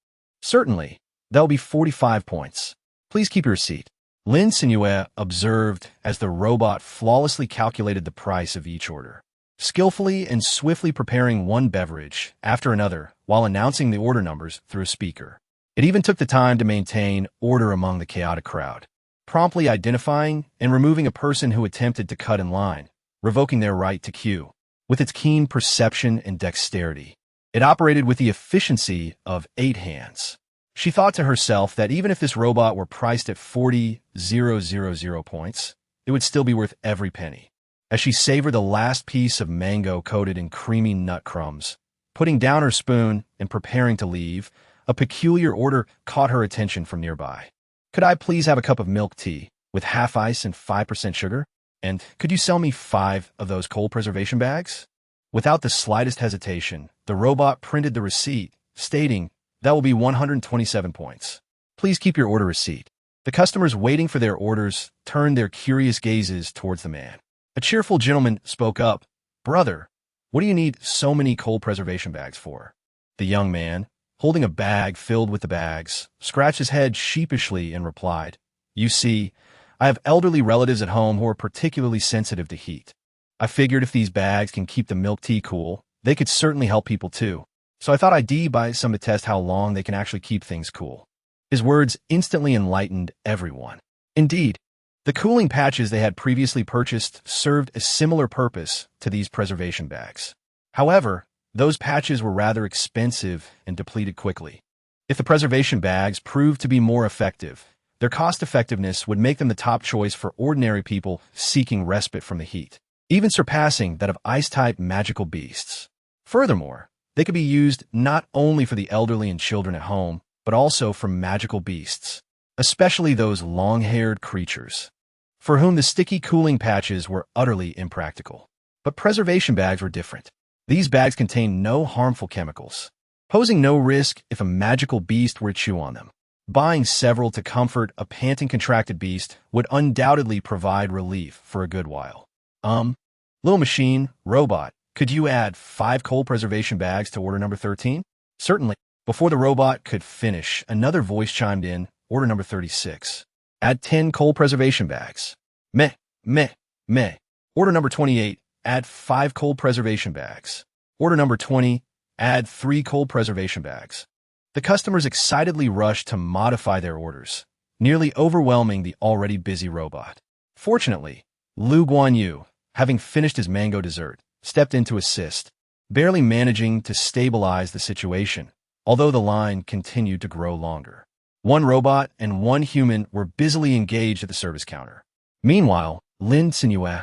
Certainly. That will be 45 points. Please keep your receipt." Lin Cenyue observed as the robot flawlessly calculated the price of each order, skillfully and swiftly preparing one beverage after another while announcing the order numbers through a speaker. It even took the time to maintain order among the chaotic crowd, promptly identifying and removing a person who attempted to cut in line, revoking their right to queue. With its keen perception and dexterity, it operated with the efficiency of 8 hands. She thought to herself that even if this robot were priced at 40,000 points, it would still be worth every penny. As she savored the last piece of mango coated in creamy nut crumbs, putting down her spoon and preparing to leave, a peculiar order caught her attention from nearby. "Could I please have a cup of milk tea with half ice and 5% sugar? And could you sell me 5 of those cold preservation bags?" Without the slightest hesitation, the robot printed the receipt, stating, "That will be 127 points. Please keep your order receipt." The customers waiting for their orders turned their curious gazes towards the man. A cheerful gentleman spoke up, "Brother, what do you need so many cold preservation bags for?" The young man, holding a bag filled with the bags, scratched his head sheepishly and replied, "You see, I have elderly relatives at home who are particularly sensitive to heat. I figured if these bags can keep the milk tea cool, they could certainly help people too. So I thought I'd buy some to test how long they can actually keep things cool." His words instantly enlightened everyone. Indeed, the cooling patches they had previously purchased served a similar purpose to these preservation bags. However, those patches were rather expensive and depleted quickly. If the preservation bags proved to be more effective, their cost-effectiveness would make them the top choice for ordinary people seeking respite from the heat, even surpassing that of ice-type magical beasts. Furthermore, they could be used not only for the elderly and children at home, but also for magical beasts, especially those long-haired creatures, for whom the sticky cooling patches were utterly impractical. But preservation bags were different. These bags contained no harmful chemicals, posing no risk if a magical beast were to chew on them. Buying several to comfort a panting contracted beast would undoubtedly provide relief for a good while. Little machine, robot, could you add 5 cold preservation bags to order number 13? Certainly. Before the robot could finish, another voice chimed in, order number 36. Add 10 cold preservation bags. Meh, meh, meh. Order number 28, add 5 cold preservation bags. Order number 20, add 3 cold preservation bags. The customers excitedly rushed to modify their orders, nearly overwhelming the already busy robot. Fortunately, Lu Guanyu, having finished his mango dessert, stepped in to assist, barely managing to stabilize the situation, although the line continued to grow longer. One robot and one human were busily engaged at the service counter. Meanwhile, Lin Cenyue,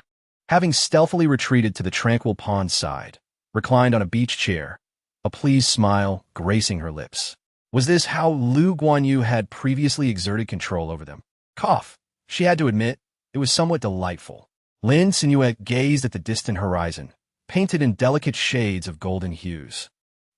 having stealthily retreated to the tranquil pond side, reclined on a beach chair, a pleased smile gracing her lips. Was this how Lu Guanyu had previously exerted control over them? Cough. She had to admit, it was somewhat delightful. Lin Cenyue gazed at the distant horizon, painted in delicate shades of golden hues,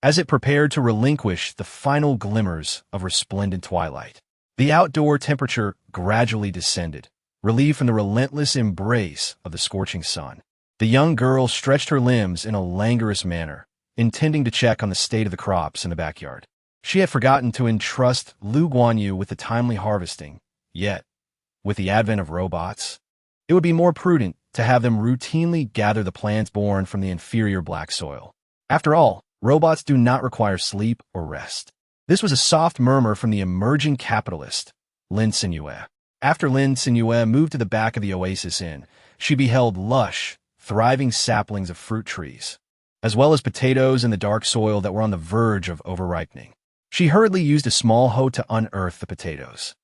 as it prepared to relinquish the final glimmers of resplendent twilight. The outdoor temperature gradually descended, relieved from the relentless embrace of the scorching sun. The young girl stretched her limbs in a languorous manner, intending to check on the state of the crops in the backyard. She had forgotten to entrust Lu Guanyu with the timely harvesting, yet, with the advent of robots, it would be more prudent to have them routinely gather the plants born from the inferior black soil. After all, robots do not require sleep or rest. This was a soft murmur from the emerging capitalist, Lin Cenyue. After Lin Cenyue moved to the back of the oasis inn, she beheld lush, thriving saplings of fruit trees, as well as potatoes in the dark soil that were on the verge of overripening. She hurriedly used a small hoe to unearth the potatoes.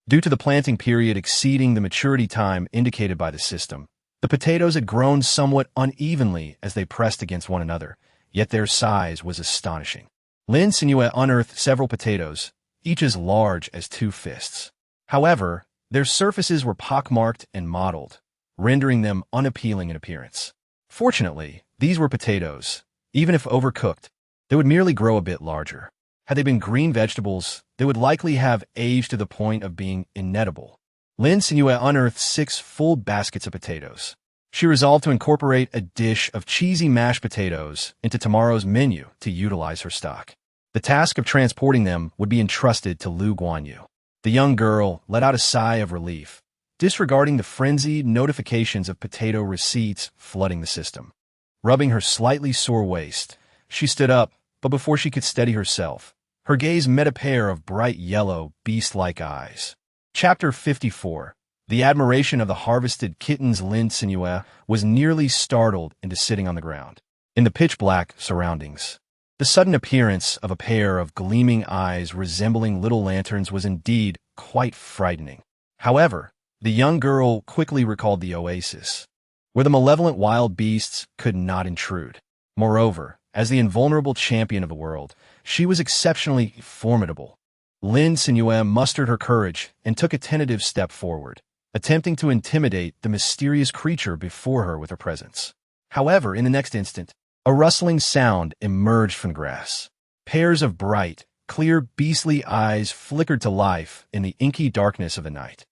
Due to the planting period exceeding the maturity time indicated by the system, the potatoes had grown somewhat unevenly as they pressed against one another, yet their size was astonishing. Lin Cenyue unearthed several potatoes, each as large as 2 fists. However, their surfaces were pockmarked and mottled, rendering them unappealing in appearance. Fortunately, these were potatoes. Even if overcooked, they would merely grow a bit larger. Had they been green vegetables, they would likely have aged to the point of being inedible. Lin Cenyue unearthed 6 full baskets of potatoes. She resolved to incorporate a dish of cheesy mashed potatoes into tomorrow's menu to utilize her stock. The task of transporting them would be entrusted to Lu Guanyu. The young girl let out a sigh of relief, disregarding the frenzied notifications of potato receipts flooding the system. Rubbing her slightly sore waist, she stood up, but before she could steady herself, her gaze met a pair of bright yellow, beast-like eyes. Chapter 54. The admiration of the harvested kittens. Lin Cenyue was nearly startled into sitting on the ground. In the pitch-black surroundings, the sudden appearance of a pair of gleaming eyes resembling little lanterns was indeed quite frightening. However, the young girl quickly recalled the oasis, where the malevolent wild beasts could not intrude. Moreover, as the invulnerable champion of the world, she was exceptionally formidable. Lin Cenyue mustered her courage and took a tentative step forward, attempting to intimidate the mysterious creature before her with her presence. However, in the next instant, a rustling sound emerged from the grass. Pairs of bright, clear, beastly eyes flickered to life in the inky darkness of the night.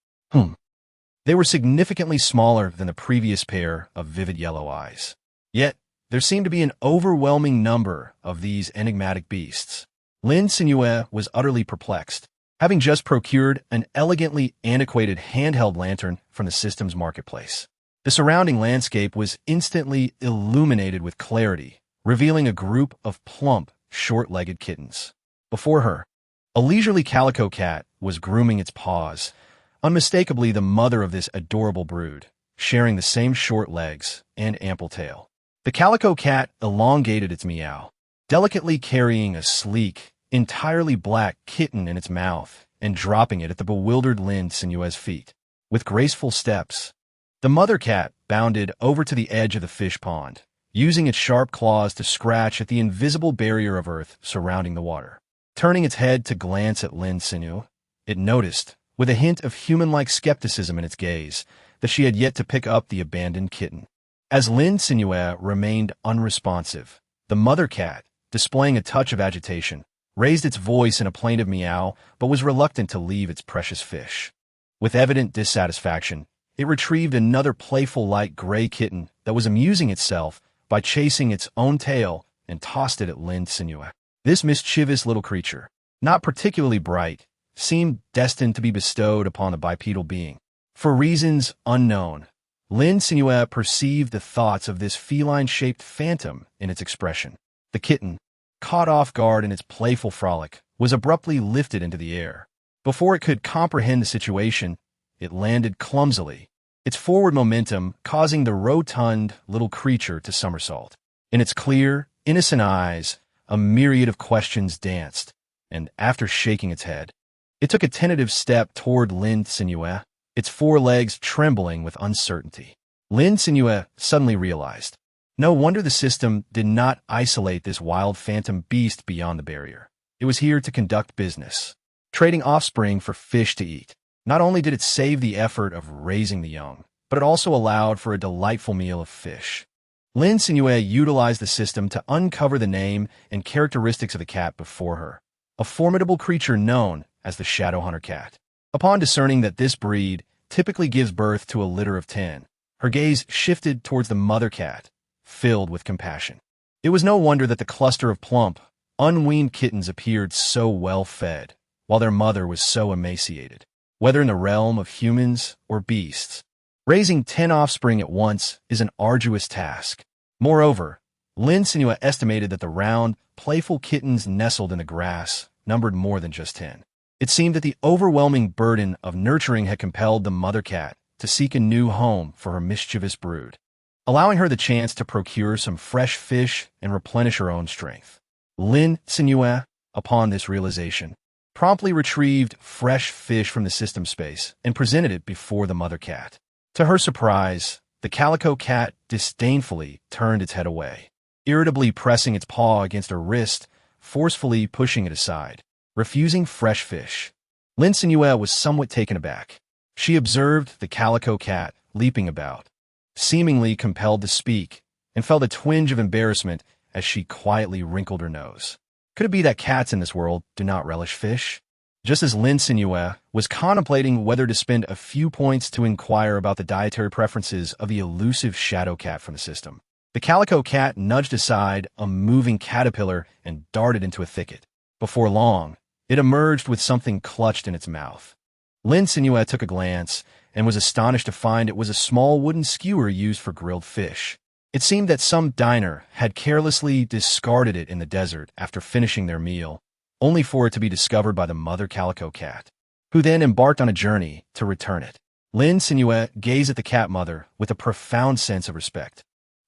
They were significantly smaller than the previous pair of vivid yellow eyes. Yet, there seemed to be an overwhelming number of these enigmatic beasts. Lin Cenyue was utterly perplexed, having just procured an elegantly antiquated handheld lantern from the system's marketplace. The surrounding landscape was instantly illuminated with clarity, revealing a group of plump, short-legged kittens. Before her, a leisurely calico cat was grooming its paws, unmistakably the mother of this adorable brood, sharing the same short legs and ample tail. The calico cat elongated its meow, delicately carrying a sleek, entirely black kitten in its mouth and dropping it at the bewildered Lin Cenyue's feet. With graceful steps, the mother cat bounded over to the edge of the fish pond, using its sharp claws to scratch at the invisible barrier of earth surrounding the water. Turning its head to glance at Lin Cenyue, it noticed, with a hint of human-like skepticism in its gaze, that she had yet to pick up the abandoned kitten. As Lin Cenyue remained unresponsive, the mother cat, displaying a touch of agitation, raised its voice in a plaintive meow, but was reluctant to leave its precious fish. With evident dissatisfaction, it retrieved another playful light gray kitten that was amusing itself by chasing its own tail and tossed it at Lin Cenyue. This mischievous little creature, not particularly bright, seemed destined to be bestowed upon the bipedal being. For reasons unknown, Lin Cenyue perceived the thoughts of this feline-shaped phantom in its expression. The kitten, caught off guard in its playful frolic, was abruptly lifted into the air. Before it could comprehend the situation, it landed clumsily, its forward momentum causing the rotund little creature to somersault. In its clear, innocent eyes, a myriad of questions danced, and after shaking its head, it took a tentative step toward Lin Cenyue, its forelegs trembling with uncertainty. Lin Cenyue suddenly realized, No wonder the system did not isolate this wild phantom beast beyond the barrier. It was here to conduct business, trading offspring for fish to eat. Not only did it save the effort of raising the young, but it also allowed for a delightful meal of fish. Lin Cenyue utilized the system to uncover the name and characteristics of the cat before her, a formidable creature known as the shadow hunter cat. Upon discerning that this breed typically gives birth to a litter of 10, her gaze shifted towards the mother cat, filled with compassion. It was no wonder that the cluster of plump, unweaned kittens appeared so well fed, while their mother was so emaciated. Whether in the realm of humans or beasts, raising 10 offspring at once is an arduous task. Moreover, Lin Cenyue estimated that the round, playful kittens nestled in the grass numbered more than just 10. It seemed that the overwhelming burden of nurturing had compelled the mother cat to seek a new home for her mischievous brood, allowing her the chance to procure some fresh fish and replenish her own strength. Lin Cenyue, upon this realization, promptly retrieved fresh fish from the system space and presented it before the mother cat. To her surprise, the calico cat disdainfully turned its head away, irritably pressing its paw against her wrist, forcefully pushing it aside, refusing fresh fish. Lin Cenyue was somewhat taken aback. She observed the calico cat leaping about, seemingly compelled to speak, and felt a twinge of embarrassment as she quietly wrinkled her nose. Could it be that cats in this world do not relish fish? Just as Lin Cenyue was contemplating whether to spend a few points to inquire about the dietary preferences of the elusive shadow cat from the system, the calico cat nudged aside a moving caterpillar and darted into a thicket. Before long, it emerged with something clutched in its mouth. Lin Cenyue took a glance and was astonished to find it was a small wooden skewer used for grilled fish. It seemed that some diner had carelessly discarded it in the desert after finishing their meal, only for it to be discovered by the mother calico cat, who then embarked on a journey to return it. Lin Cenyue gazed at the cat mother with a profound sense of respect.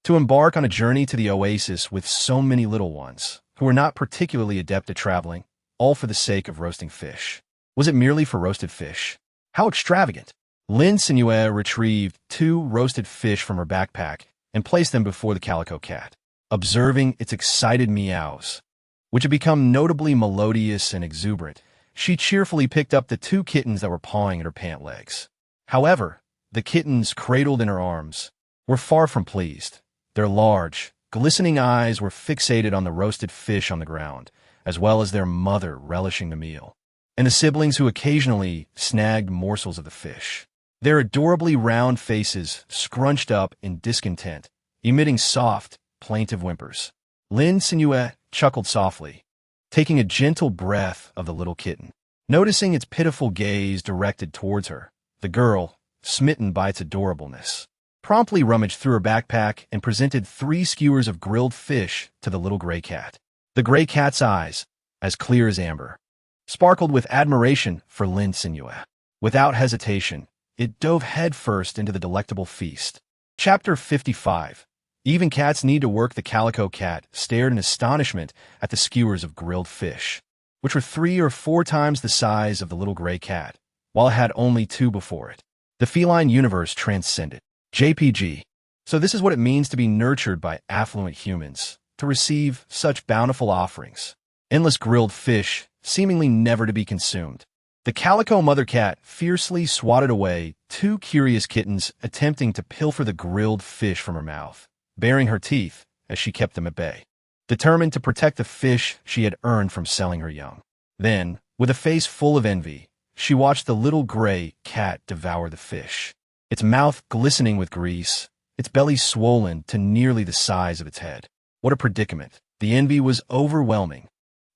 To embark on a journey to the oasis with so many little ones, who were not particularly adept at traveling, all for the sake of roasting fish. Was it merely for roasted fish? How extravagant! Lin Cenyue retrieved 2 roasted fish from her backpack and placed them before the calico cat, observing its excited meows, which had become notably melodious and exuberant. She cheerfully picked up the 2 kittens that were pawing at her pant legs. However, the kittens cradled in her arms were far from pleased. Their large, glistening eyes were fixated on the roasted fish on the ground, as well as their mother relishing the meal, and the siblings who occasionally snagged morsels of the fish. Their adorably round faces scrunched up in discontent, emitting soft, plaintive whimpers. Lin Cenyue chuckled softly, taking a gentle breath of the little kitten. Noticing its pitiful gaze directed towards her, the girl, smitten by its adorableness, promptly rummaged through her backpack and presented 3 skewers of grilled fish to the little gray cat. The gray cat's eyes, as clear as amber, sparkled with admiration for Lin Cenyue. Without hesitation, it dove headfirst into the delectable feast. Chapter 55. Even cats need to work. The calico cat stared in astonishment at the skewers of grilled fish, which were 3 or 4 times the size of the little gray cat, while it had only 2 before it. The feline universe transcended. JPG. So this is what it means to be nurtured by affluent humans, to receive such bountiful offerings. Endless grilled fish, seemingly never to be consumed. The calico mother cat fiercely swatted away 2 curious kittens attempting to pilfer the grilled fish from her mouth, baring her teeth as she kept them at bay, determined to protect the fish she had earned from selling her young. Then, with a face full of envy, she watched the little gray cat devour the fish, its mouth glistening with grease, its belly swollen to nearly the size of its head. What a predicament! The envy was overwhelming.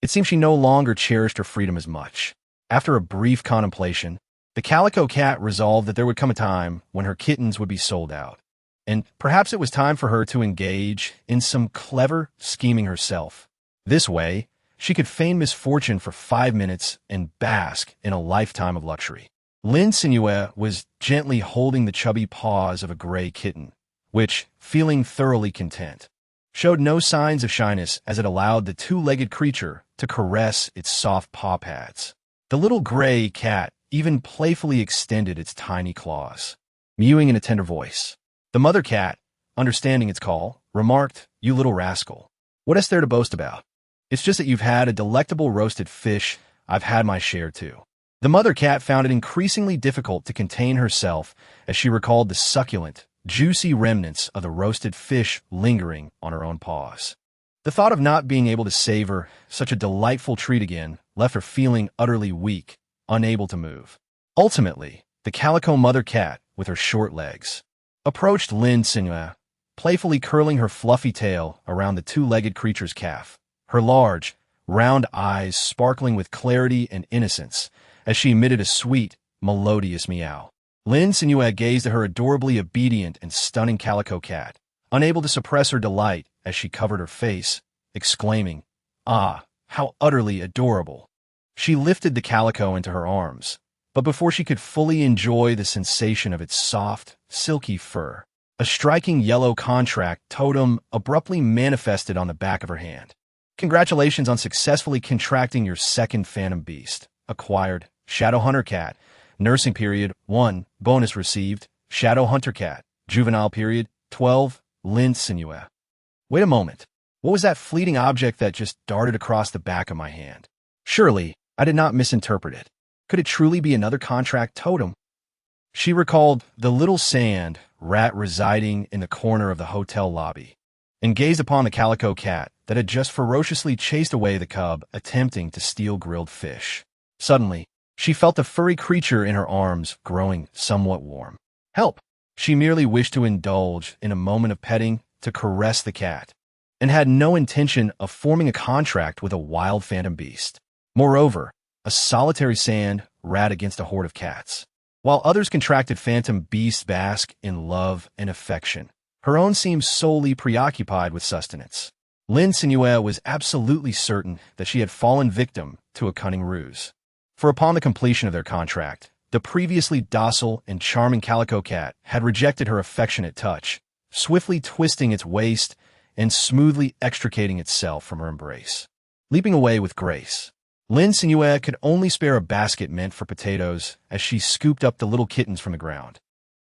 It seemed she no longer cherished her freedom as much. After a brief contemplation, the calico cat resolved that there would come a time when her kittens would be sold out, and perhaps it was time for her to engage in some clever scheming herself. This way, she could feign misfortune for 5 minutes and bask in a lifetime of luxury. Lin Cenyue was gently holding the chubby paws of a gray kitten, which, feeling thoroughly content, showed no signs of shyness as it allowed the 2-legged creature to caress its soft paw pads. The little gray cat even playfully extended its tiny claws, mewing in a tender voice. The mother cat, understanding its call, remarked, "You little rascal. What is there to boast about? It's just that you've had a delectable roasted fish. I've had my share too." The mother cat found it increasingly difficult to contain herself as she recalled the succulent, juicy remnants of the roasted fish lingering on her own paws. The thought of not being able to savor such a delightful treat again left her feeling utterly weak, unable to move. Ultimately, the calico mother cat, with her short legs, approached Lin Cenyue, playfully curling her fluffy tail around the two-legged creature's calf, her large, round eyes sparkling with clarity and innocence as she emitted a sweet, melodious meow. Lin Cenyue gazed at her adorably obedient and stunning calico cat, unable to suppress her delight as she covered her face, exclaiming, "Ah, how utterly adorable." She lifted the calico into her arms, but before she could fully enjoy the sensation of its soft, silky fur, a striking yellow contract totem abruptly manifested on the back of her hand. "Congratulations on successfully contracting your second phantom beast. Acquired, Shadow Hunter Cat. Nursing period, 1. Bonus received, Shadow Hunter Cat. Juvenile period, 12. Lin Cenyue." Wait a moment. What was that fleeting object that just darted across the back of my hand? Surely, I did not misinterpret it. Could it truly be another contract totem? She recalled the little sand rat residing in the corner of the hotel lobby, and gazed upon the calico cat that had just ferociously chased away the cub attempting to steal grilled fish. Suddenly, she felt the furry creature in her arms growing somewhat warm. Help! She merely wished to indulge in a moment of petting to caress the cat, and had no intention of forming a contract with a wild phantom beast. Moreover, a solitary sand rat against a horde of cats. While others contracted phantom beasts bask in love and affection, her own seemed solely preoccupied with sustenance. Lin Cenyue was absolutely certain that she had fallen victim to a cunning ruse. For upon the completion of their contract, the previously docile and charming calico cat had rejected her affectionate touch, swiftly twisting its waist and smoothly extricating itself from her embrace. Leaping away with grace, Lin Cenyue could only spare a basket meant for potatoes as she scooped up the little kittens from the ground.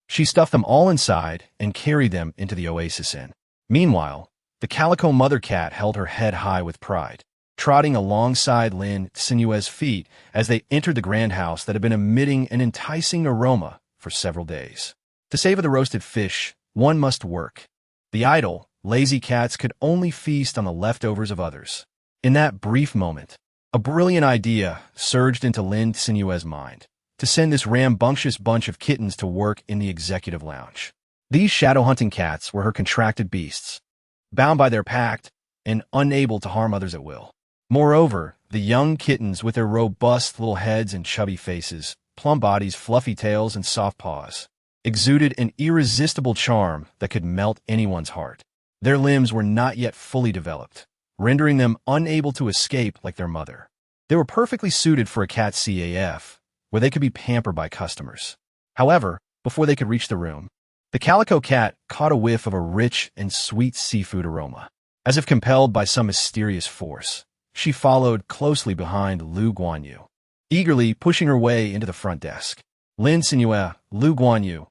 She stuffed them all inside and carried them into the oasis inn. Meanwhile, the calico mother cat held her head high with pride, trotting alongside Lin Cenyue's feet as they entered the grand house that had been emitting an enticing aroma for several days. To savor the roasted fish, one must work. The idle, lazy cats could only feast on the leftovers of others. In that brief moment, a brilliant idea surged into Lin Cenyue's mind, to send this rambunctious bunch of kittens to work in the executive lounge. These shadow-hunting cats were her contracted beasts, bound by their pact and unable to harm others at will. Moreover, the young kittens, with their robust little heads and chubby faces, plump bodies, fluffy tails, and soft paws, exuded an irresistible charm that could melt anyone's heart. Their limbs were not yet fully developed, rendering them unable to escape like their mother. They were perfectly suited for a cat CAF, where they could be pampered by customers. However, before they could reach the room, the calico cat caught a whiff of a rich and sweet seafood aroma. As if compelled by some mysterious force, she followed closely behind Lu Guanyu, eagerly pushing her way into the front desk. Lin Cenyue, Lu Guanyu.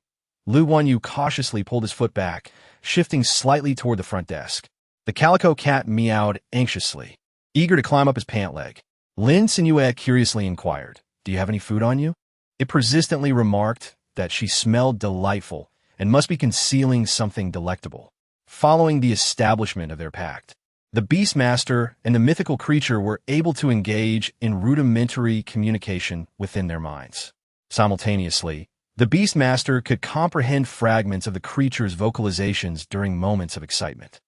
Lu Guanyu cautiously pulled his foot back, shifting slightly toward the front desk. The calico cat meowed anxiously, eager to climb up his pant leg. Lin Cenyue curiously inquired, "Do you have any food on you?" It persistently remarked that she smelled delightful and must be concealing something delectable. Following the establishment of their pact, the Beastmaster and the mythical creature were able to engage in rudimentary communication within their minds. Simultaneously, the Beastmaster could comprehend fragments of the creature's vocalizations during moments of excitement.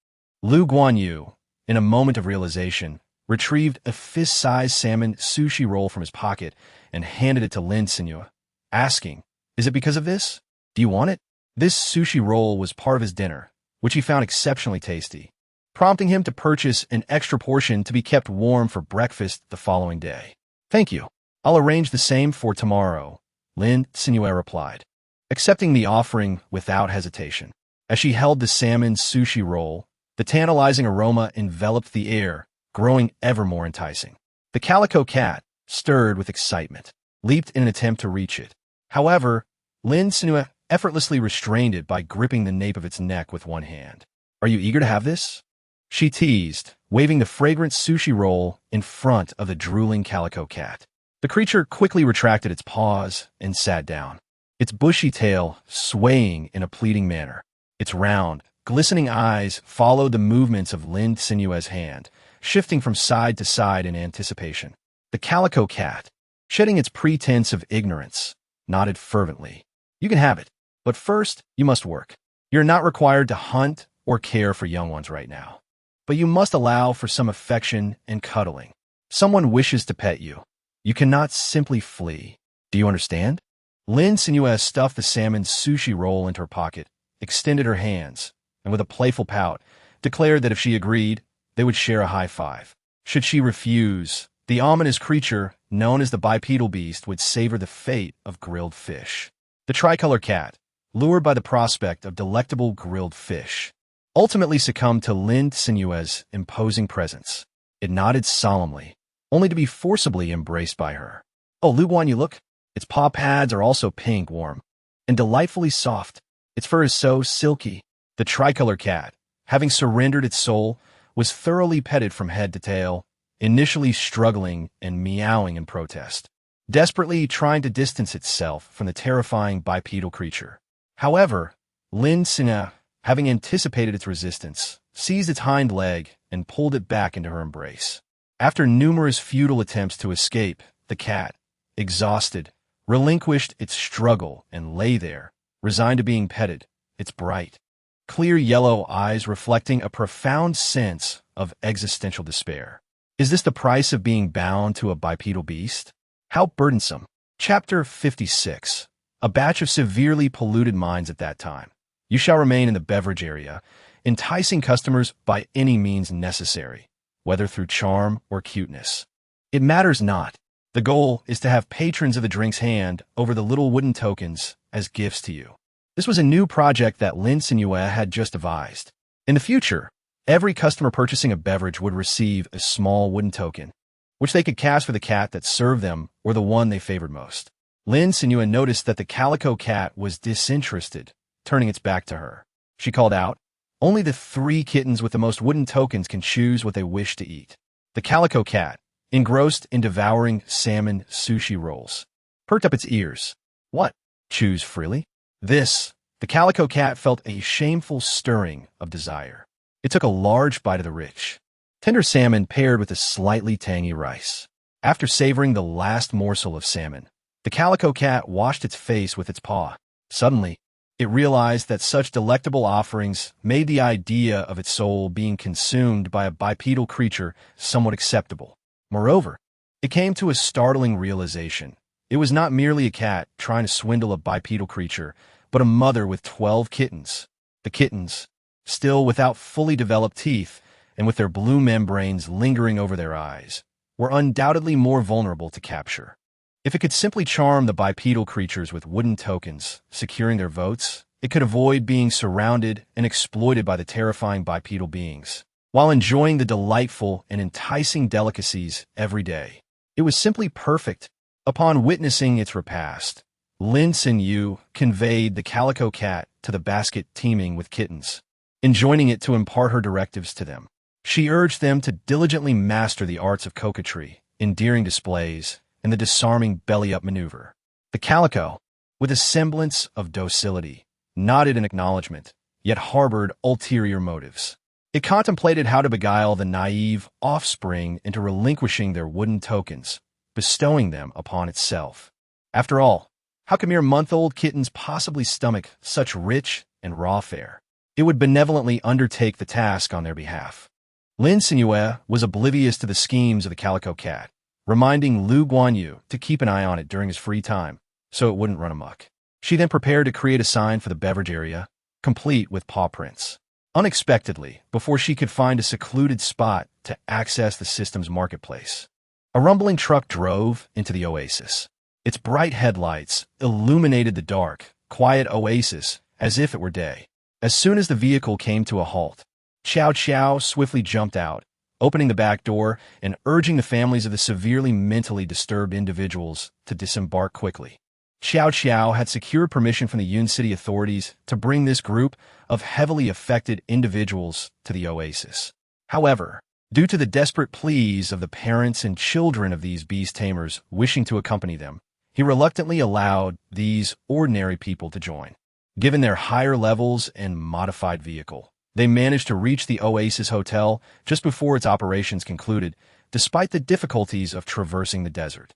Lu Guanyu, in a moment of realization, retrieved a fist-sized salmon sushi roll from his pocket and handed it to Lin Cenyue, asking, "Is it because of this? Do you want it?" This sushi roll was part of his dinner, which he found exceptionally tasty, prompting him to purchase an extra portion to be kept warm for breakfast the following day. "Thank you. I'll arrange the same for tomorrow," Lin Cenyue replied, accepting the offering without hesitation. As she held the salmon sushi roll, the tantalizing aroma enveloped the air, growing ever more enticing. The calico cat, stirred with excitement, leaped in an attempt to reach it. However, Lin Cenyue effortlessly restrained it by gripping the nape of its neck with one hand. "Are you eager to have this?" she teased, waving the fragrant sushi roll in front of the drooling calico cat. The creature quickly retracted its paws and sat down, its bushy tail swaying in a pleading manner. Its round, glistening eyes followed the movements of Lin Cenyue's hand, shifting from side to side in anticipation. The calico cat, shedding its pretense of ignorance, nodded fervently. "You can have it, but first you must work. You're not required to hunt or care for young ones right now, but you must allow for some affection and cuddling. Someone wishes to pet you. You cannot simply flee. Do you understand?" Lin Cenyue stuffed the salmon sushi roll into her pocket, extended her hands, and with a playful pout, declared that if she agreed, they would share a high five. Should she refuse, the ominous creature, known as the bipedal beast, would savor the fate of grilled fish. The tricolor cat, lured by the prospect of delectable grilled fish, ultimately succumbed to Lin Cenyue's imposing presence. It nodded solemnly, only to be forcibly embraced by her. "Oh, Lu Guan, you look. Its paw pads are also pink, warm, and delightfully soft. Its fur is so silky." The tricolor cat, having surrendered its soul, was thoroughly petted from head to tail, initially struggling and meowing in protest, desperately trying to distance itself from the terrifying bipedal creature. However, Lin Cenyue, having anticipated its resistance, seized its hind leg and pulled it back into her embrace. After numerous futile attempts to escape, the cat, exhausted, relinquished its struggle and lay there, resigned to being petted, its bright, clear yellow eyes reflecting a profound sense of existential despair. Is this the price of being bound to a bipedal beast? How burdensome. Chapter 56. A batch of severely polluted minds at that time. You shall remain in the beverage area, enticing customers by any means necessary, whether through charm or cuteness. It matters not. The goal is to have patrons of the drinks hand over the little wooden tokens as gifts to you. This was a new project that Lin Cenyue had just devised. In the future, every customer purchasing a beverage would receive a small wooden token, which they could cast for the cat that served them or the one they favored most. Lin Cenyue noticed that the calico cat was disinterested, turning its back to her. She called out, "Only the 3 kittens with the most wooden tokens can choose what they wish to eat." The calico cat, engrossed in devouring salmon sushi rolls, perked up its ears. "What? Choose freely?" The calico cat felt a shameful stirring of desire. It took a large bite of the rich, tender salmon paired with a slightly tangy rice. After savoring the last morsel of salmon, the calico cat washed its face with its paw. Suddenly, it realized that such delectable offerings made the idea of its soul being consumed by a bipedal creature somewhat acceptable. Moreover, it came to a startling realization. It was not merely a cat trying to swindle a bipedal creature, but a mother with 12 kittens. The kittens, still without fully developed teeth and with their blue membranes lingering over their eyes, were undoubtedly more vulnerable to capture. If it could simply charm the bipedal creatures with wooden tokens, securing their votes, it could avoid being surrounded and exploited by the terrifying bipedal beings, while enjoying the delightful and enticing delicacies every day. It was simply perfect. Upon witnessing its repast, Lin Cenyue conveyed the calico cat to the basket teeming with kittens, enjoining it to impart her directives to them. She urged them to diligently master the arts of coquetry, endearing displays, and the disarming belly-up maneuver. The calico, with a semblance of docility, nodded in acknowledgement, yet harbored ulterior motives. It contemplated how to beguile the naive offspring into relinquishing their wooden tokens, bestowing them upon itself. After all, how could mere month-old kittens possibly stomach such rich and raw fare? It would benevolently undertake the task on their behalf. Lin Cenyue was oblivious to the schemes of the calico cat, reminding Lu Guanyu to keep an eye on it during his free time, so it wouldn't run amok. She then prepared to create a sign for the beverage area, complete with paw prints. Unexpectedly, before she could find a secluded spot to access the system's marketplace, a rumbling truck drove into the oasis. Its bright headlights illuminated the dark, quiet oasis as if it were day. As soon as the vehicle came to a halt, Chow Chow swiftly jumped out, opening the back door and urging the families of the severely mentally disturbed individuals to disembark quickly. Xiao Xiao had secured permission from the Yun City authorities to bring this group of heavily affected individuals to the oasis. However, due to the desperate pleas of the parents and children of these beast tamers wishing to accompany them, he reluctantly allowed these ordinary people to join. Given their higher levels and modified vehicle, they managed to reach the Oasis Hotel just before its operations concluded, despite the difficulties of traversing the desert.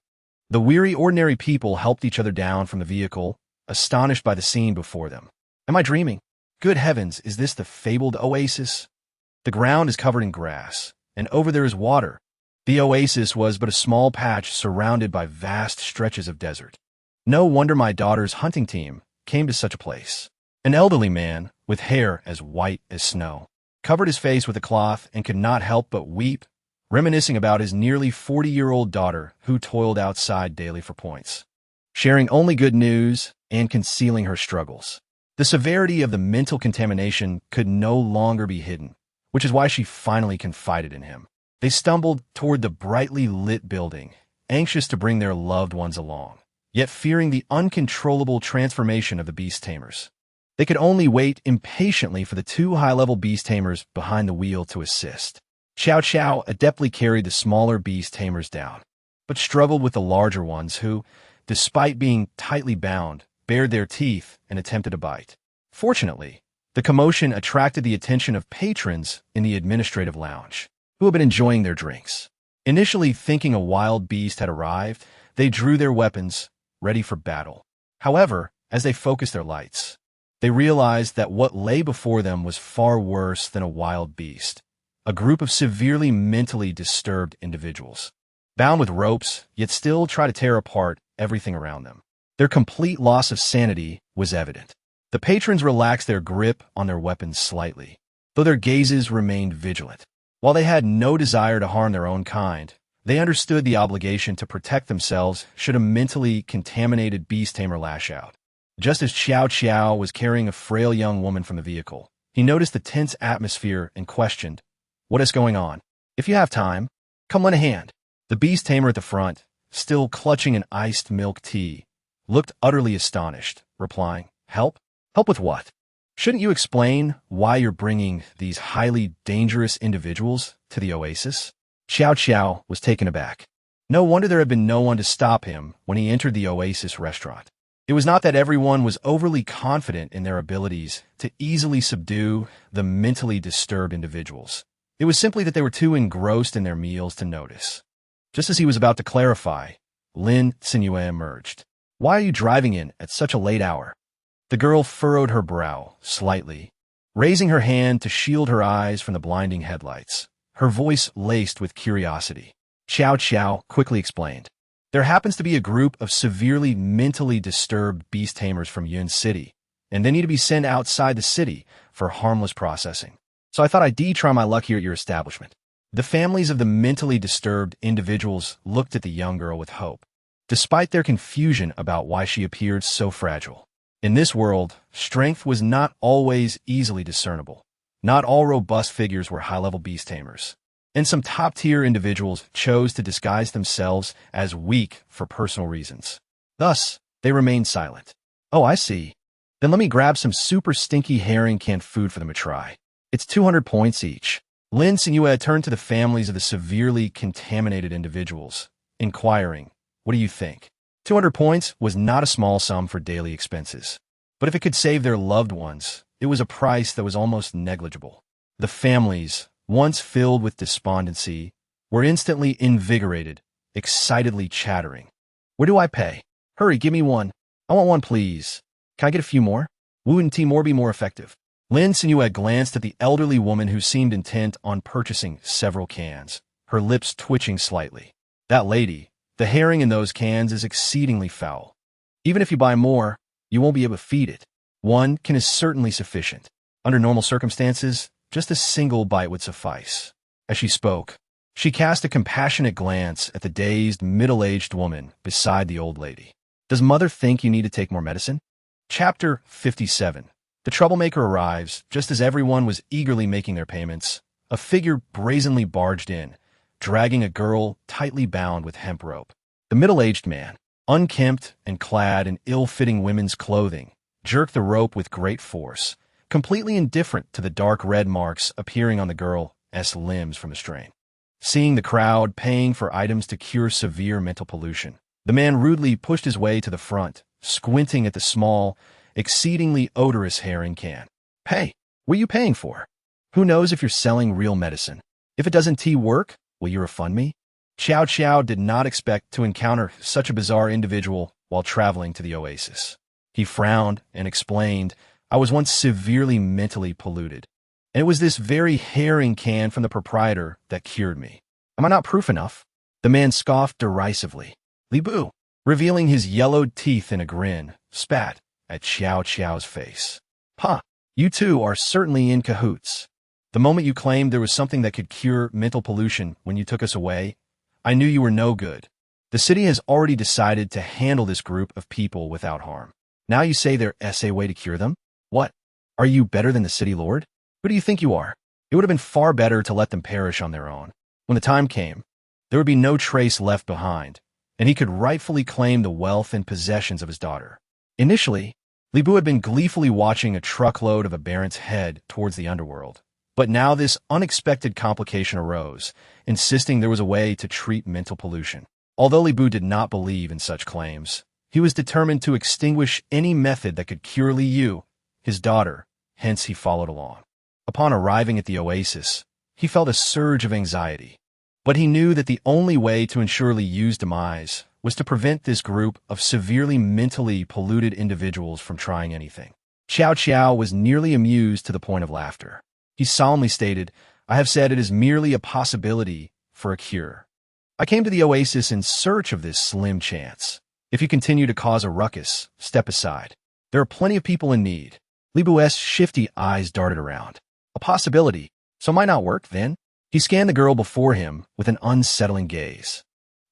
The weary ordinary people helped each other down from the vehicle, astonished by the scene before them. Am I dreaming? Good heavens, is this the fabled oasis? The ground is covered in grass, and over there is water. The oasis was but a small patch surrounded by vast stretches of desert. No wonder my daughter's hunting team came to such a place. An elderly man, with hair as white as snow, covered his face with a cloth and could not help but weep, reminiscing about his nearly 40-year-old daughter who toiled outside daily for points, sharing only good news and concealing her struggles. The severity of the mental contamination could no longer be hidden, which is why she finally confided in him. They stumbled toward the brightly lit building, anxious to bring their loved ones along, yet fearing the uncontrollable transformation of the beast tamers. They could only wait impatiently for the two high-level beast tamers behind the wheel to assist. Xiao Xiao adeptly carried the smaller beast tamers down, but struggled with the larger ones who, despite being tightly bound, bared their teeth and attempted to bite. Fortunately, the commotion attracted the attention of patrons in the administrative lounge, who had been enjoying their drinks. Initially thinking a wild beast had arrived, they drew their weapons, ready for battle. However, as they focused their lights, they realized that what lay before them was far worse than a wild beast. A group of severely mentally disturbed individuals, bound with ropes, yet still try to tear apart everything around them. Their complete loss of sanity was evident. The patrons relaxed their grip on their weapons slightly, though their gazes remained vigilant. While they had no desire to harm their own kind, they understood the obligation to protect themselves should a mentally contaminated beast tamer lash out. Just as Xiao Xiao was carrying a frail young woman from the vehicle, he noticed the tense atmosphere and questioned, "What is going on? If you have time, come lend a hand." The beast tamer at the front, still clutching an iced milk tea, looked utterly astonished, replying, "Help? Help with what? Shouldn't you explain why you're bringing these highly dangerous individuals to the oasis?" Xiao Xiao was taken aback. No wonder there had been no one to stop him when he entered the oasis restaurant. It was not that everyone was overly confident in their abilities to easily subdue the mentally disturbed individuals. It was simply that they were too engrossed in their meals to notice. Just as he was about to clarify, Lin Cenyue emerged. "Why are you driving in at such a late hour?" The girl furrowed her brow slightly, raising her hand to shield her eyes from the blinding headlights, her voice laced with curiosity. Xiao Xiao quickly explained. "There happens to be a group of severely mentally disturbed beast tamers from Yun City, and they need to be sent outside the city for harmless processing. So I thought I'd try my luck here at your establishment." The families of the mentally disturbed individuals looked at the young girl with hope, despite their confusion about why she appeared so fragile. In this world, strength was not always easily discernible. Not all robust figures were high-level beast tamers, and some top-tier individuals chose to disguise themselves as weak for personal reasons. Thus, they remained silent. "Oh, I see. Then let me grab some super stinky herring canned food for them to try. It's 200 points each." Lin Cenyue turned to the families of the severely contaminated individuals, inquiring, "What do you think?" 200 points was not a small sum for daily expenses, but if it could save their loved ones, it was a price that was almost negligible. The families, once filled with despondency, were instantly invigorated, excitedly chattering. "Where do I pay? Hurry, give me one. I want one, please. Can I get a few more? Wouldn't tea more be more effective?" Lin Cenyue glanced at the elderly woman who seemed intent on purchasing several cans, her lips twitching slightly. "That lady, the herring in those cans is exceedingly foul. Even if you buy more, you won't be able to feed it. One can is certainly sufficient. Under normal circumstances, just a single bite would suffice." As she spoke, she cast a compassionate glance at the dazed, middle-aged woman beside the old lady. "Does mother think you need to take more medicine?" Chapter 57. The troublemaker arrives just as everyone was eagerly making their payments. A figure brazenly barged in, dragging a girl tightly bound with hemp rope. The middle-aged man, unkempt and clad in ill-fitting women's clothing, jerked the rope with great force, completely indifferent to the dark red marks appearing on the girl's limbs from the strain. Seeing the crowd paying for items to cure severe mental pollution, the man rudely pushed his way to the front, squinting at the small, exceedingly odorous herring can. "Hey, what are you paying for? Who knows if you're selling real medicine? If it doesn't work, will you refund me?" Chow Chow did not expect to encounter such a bizarre individual while traveling to the oasis. He frowned and explained, "I was once severely mentally polluted, and it was this very herring can from the proprietor that cured me. Am I not proof enough?" The man scoffed derisively. Li Bu, revealing his yellowed teeth in a grin, spat at Chow Chow's face. "Huh, you two are certainly in cahoots. The moment you claimed there was something that could cure mental pollution when you took us away, I knew you were no good. The city has already decided to handle this group of people without harm. Now you say there's a way to cure them? What? Are you better than the city lord? Who do you think you are? It would have been far better to let them perish on their own. When the time came, there would be no trace left behind, and he could rightfully claim the wealth and possessions of his daughter." Initially, Li Bu had been gleefully watching a truckload of aberrants head towards the underworld. But now this unexpected complication arose, insisting there was a way to treat mental pollution. Although Li Bu did not believe in such claims, he was determined to extinguish any method that could cure Li Yu, his daughter, hence he followed along. Upon arriving at the oasis, he felt a surge of anxiety. But he knew that the only way to ensure Li Yu's demise was to prevent this group of severely mentally polluted individuals from trying anything. Chow Chow was nearly amused to the point of laughter. He solemnly stated, "I have said it is merely a possibility for a cure. I came to the oasis in search of this slim chance. If you continue to cause a ruckus, step aside. There are plenty of people in need." Li Bu's shifty eyes darted around. "A possibility, so it might not work then?" He scanned the girl before him with an unsettling gaze.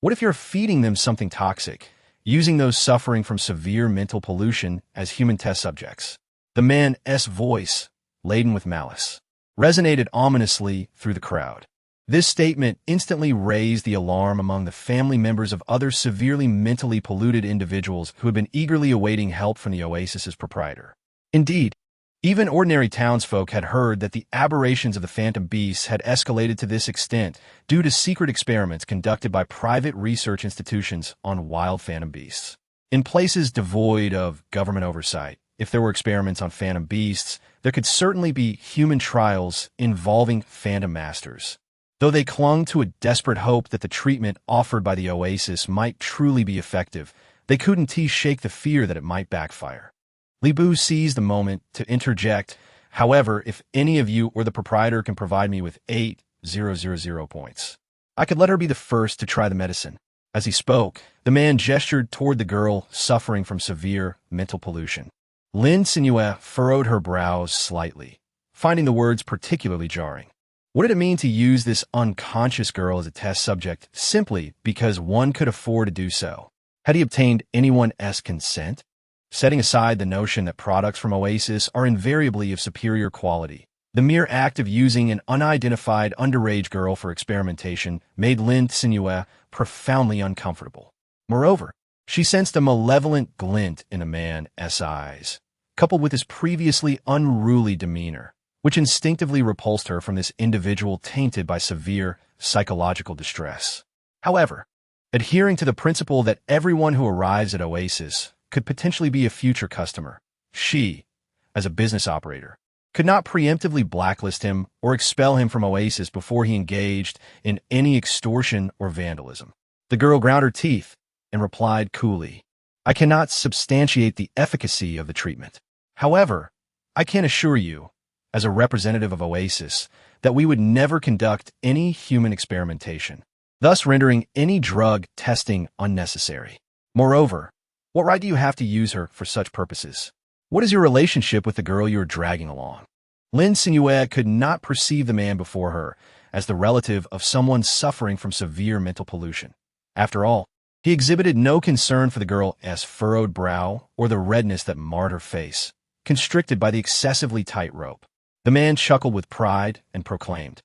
"What if you're feeding them something toxic, using those suffering from severe mental pollution as human test subjects?" The man's voice, laden with malice, resonated ominously through the crowd. This statement instantly raised the alarm among the family members of other severely mentally polluted individuals who had been eagerly awaiting help from the oasis's proprietor. Indeed, even ordinary townsfolk had heard that the aberrations of the phantom beasts had escalated to this extent due to secret experiments conducted by private research institutions on wild phantom beasts. In places devoid of government oversight, if there were experiments on phantom beasts, there could certainly be human trials involving phantom masters. Though they clung to a desperate hope that the treatment offered by the oasis might truly be effective, they couldn't shake the fear that it might backfire. Li Bu seized the moment to interject, "However, if any of you or the proprietor can provide me with 8,000 points, I could let her be the first to try the medicine." As he spoke, the man gestured toward the girl suffering from severe mental pollution. Lin Cenyue furrowed her brows slightly, finding the words particularly jarring. What did it mean to use this unconscious girl as a test subject simply because one could afford to do so? Had he obtained anyone's consent? Setting aside the notion that products from Oasis are invariably of superior quality, the mere act of using an unidentified underage girl for experimentation made Lin Cenyue profoundly uncomfortable. Moreover, she sensed a malevolent glint in a man's eyes, coupled with his previously unruly demeanor, which instinctively repulsed her from this individual tainted by severe psychological distress. However, adhering to the principle that everyone who arrives at Oasis could potentially be a future customer, she, as a business operator, could not preemptively blacklist him or expel him from Oasis before he engaged in any extortion or vandalism. The girl ground her teeth and replied coolly, "I cannot substantiate the efficacy of the treatment. However, I can assure you, as a representative of Oasis, that we would never conduct any human experimentation, thus rendering any drug testing unnecessary. Moreover, what right do you have to use her for such purposes? What is your relationship with the girl you are dragging along?" Lin Cenyue could not perceive the man before her as the relative of someone suffering from severe mental pollution. After all, he exhibited no concern for the girl's furrowed brow or the redness that marred her face, constricted by the excessively tight rope. The man chuckled with pride and proclaimed,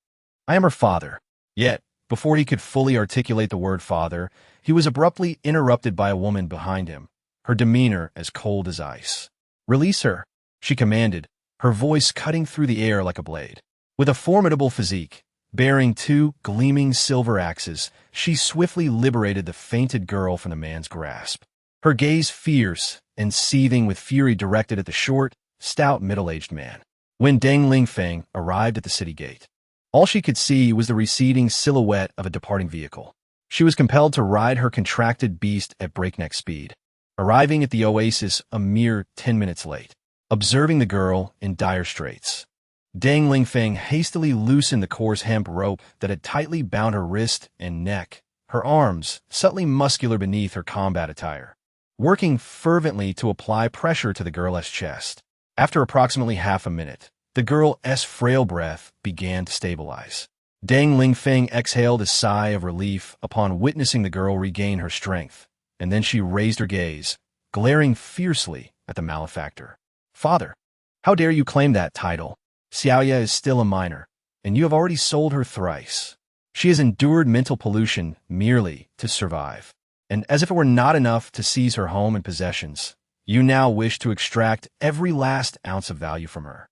"I am her father." Yet, before he could fully articulate the word father, he was abruptly interrupted by a woman behind him, her demeanor as cold as ice. "Release her," she commanded, her voice cutting through the air like a blade. With a formidable physique, bearing two gleaming silver axes, she swiftly liberated the fainted girl from the man's grasp. Her gaze fierce and seething with fury directed at the short, stout middle-aged man. When Deng Lingfeng arrived at the city gate, all she could see was the receding silhouette of a departing vehicle. She was compelled to ride her contracted beast at breakneck speed, arriving at the oasis a mere 10 minutes late. Observing the girl in dire straits, Deng Lingfeng hastily loosened the coarse hemp rope that had tightly bound her wrist and neck, her arms subtly muscular beneath her combat attire, working fervently to apply pressure to the girl's chest. After approximately half a minute, the girl's frail breath began to stabilize. Deng Lingfeng exhaled a sigh of relief upon witnessing the girl regain her strength, and then she raised her gaze, glaring fiercely at the malefactor. "Father, how dare you claim that title? Xiaoya is still a minor, and you have already sold her thrice. She has endured mental pollution merely to survive. And as if it were not enough to seize her home and possessions, you now wish to extract every last ounce of value from her.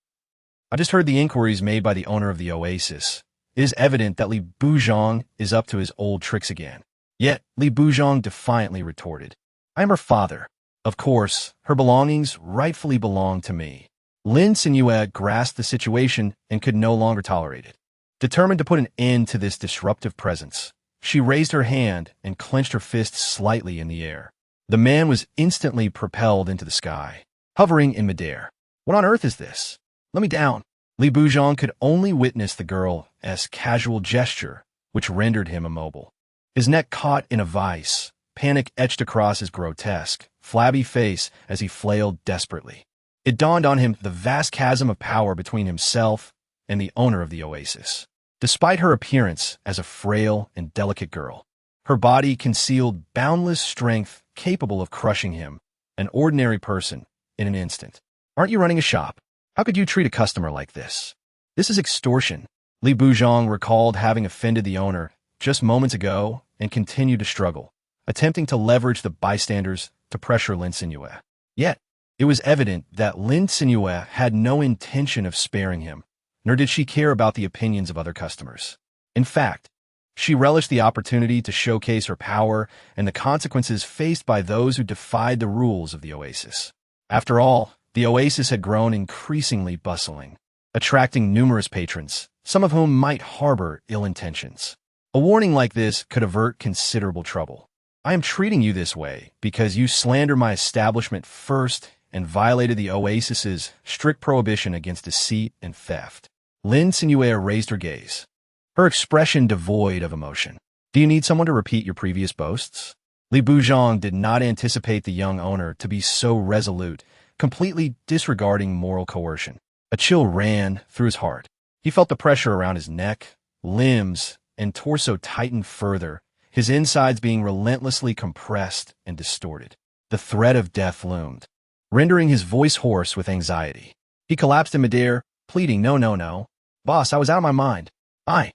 I just heard the inquiries made by the owner of the oasis. It is evident that Li Buzhong is up to his old tricks again." Yet Li Buzhong defiantly retorted, "I am her father. Of course, her belongings rightfully belong to me." Lin Cenyue grasped the situation and could no longer tolerate it. Determined to put an end to this disruptive presence, she raised her hand and clenched her fist slightly in the air. The man was instantly propelled into the sky, hovering in midair. "What on earth is this? Let me down." Li Buzhong could only witness the girl's casual gesture, which rendered him immobile. His neck caught in a vice, panic etched across his grotesque, flabby face as he flailed desperately. It dawned on him the vast chasm of power between himself and the owner of the oasis. Despite her appearance as a frail and delicate girl, her body concealed boundless strength capable of crushing him, an ordinary person, in an instant. "Aren't you running a shop? How could you treat a customer like this? This is extortion." Li Buzhong recalled having offended the owner just moments ago and continued to struggle, attempting to leverage the bystanders to pressure Lin Cenyue. Yet, it was evident that Lin Cenyue had no intention of sparing him, nor did she care about the opinions of other customers. In fact, she relished the opportunity to showcase her power and the consequences faced by those who defied the rules of the oasis. After all, the oasis had grown increasingly bustling, attracting numerous patrons, some of whom might harbor ill intentions. A warning like this could avert considerable trouble. "I am treating you this way because you slandered my establishment first and violated the oasis's strict prohibition against deceit and theft." Lin Cenyue raised her gaze, her expression devoid of emotion. "Do you need someone to repeat your previous boasts?" Li Buzhong did not anticipate the young owner to be so resolute, completely disregarding moral coercion. A chill ran through his heart. He felt the pressure around his neck, limbs, and torso tighten further, his insides being relentlessly compressed and distorted. The threat of death loomed, rendering his voice hoarse with anxiety. He collapsed in midair, pleading, No. Boss, I was out of my mind. I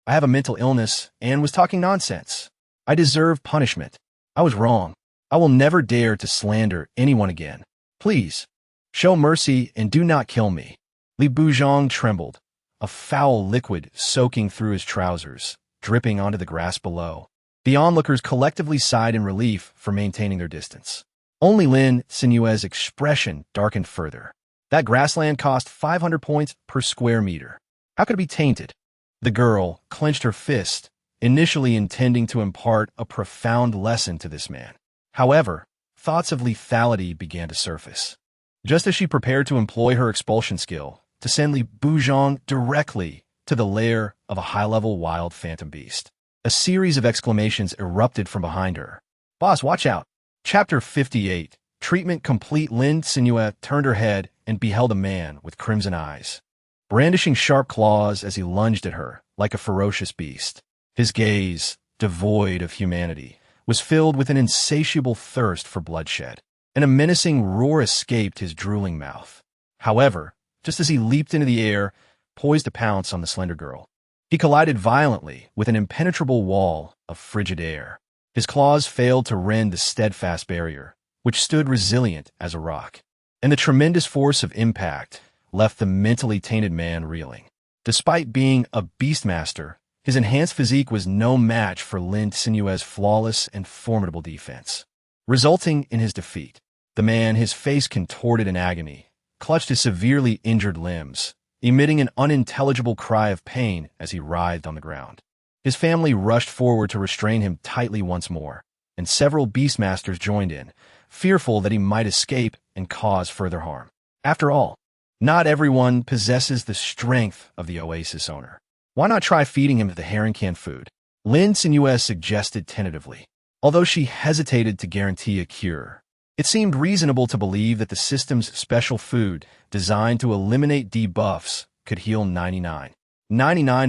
have a mental illness and was talking nonsense. I deserve punishment. I was wrong. I will never dare to slander anyone again. Please, show mercy and do not kill me." Li Buzhong trembled, a foul liquid soaking through his trousers, dripping onto the grass below. The onlookers collectively sighed in relief for maintaining their distance. Only Lin Cenyue's expression darkened further. That grassland cost 500 points per square meter. How could it be tainted? The girl clenched her fist, initially intending to impart a profound lesson to this man. However, thoughts of lethality began to surface. Just as she prepared to employ her expulsion skill to send Li Buzhong directly to the lair of a high-level wild phantom beast, a series of exclamations erupted from behind her. "Boss, watch out!" Chapter 58. Treatment complete. Lin Cenyue turned her head and beheld a man with crimson eyes, brandishing sharp claws as he lunged at her like a ferocious beast. His gaze, devoid of humanity, was filled with an insatiable thirst for bloodshed, and a menacing roar escaped his drooling mouth. However, just as he leaped into the air, poised to pounce on the slender girl, he collided violently with an impenetrable wall of frigid air. His claws failed to rend the steadfast barrier, which stood resilient as a rock. And the tremendous force of impact left the mentally tainted man reeling. Despite being a beastmaster, his enhanced physique was no match for Lin Cenyue's flawless and formidable defense. Resulting in his defeat, the man, his face contorted in agony, clutched his severely injured limbs, emitting an unintelligible cry of pain as he writhed on the ground. His family rushed forward to restrain him tightly once more, and several beastmasters joined in, fearful that he might escape and cause further harm. After all, not everyone possesses the strength of the oasis owner. Why not try feeding him the herring canned food? Lin Cenyue suggested tentatively. Although she hesitated to guarantee a cure, it seemed reasonable to believe that the system's special food, designed to eliminate debuffs, could heal 99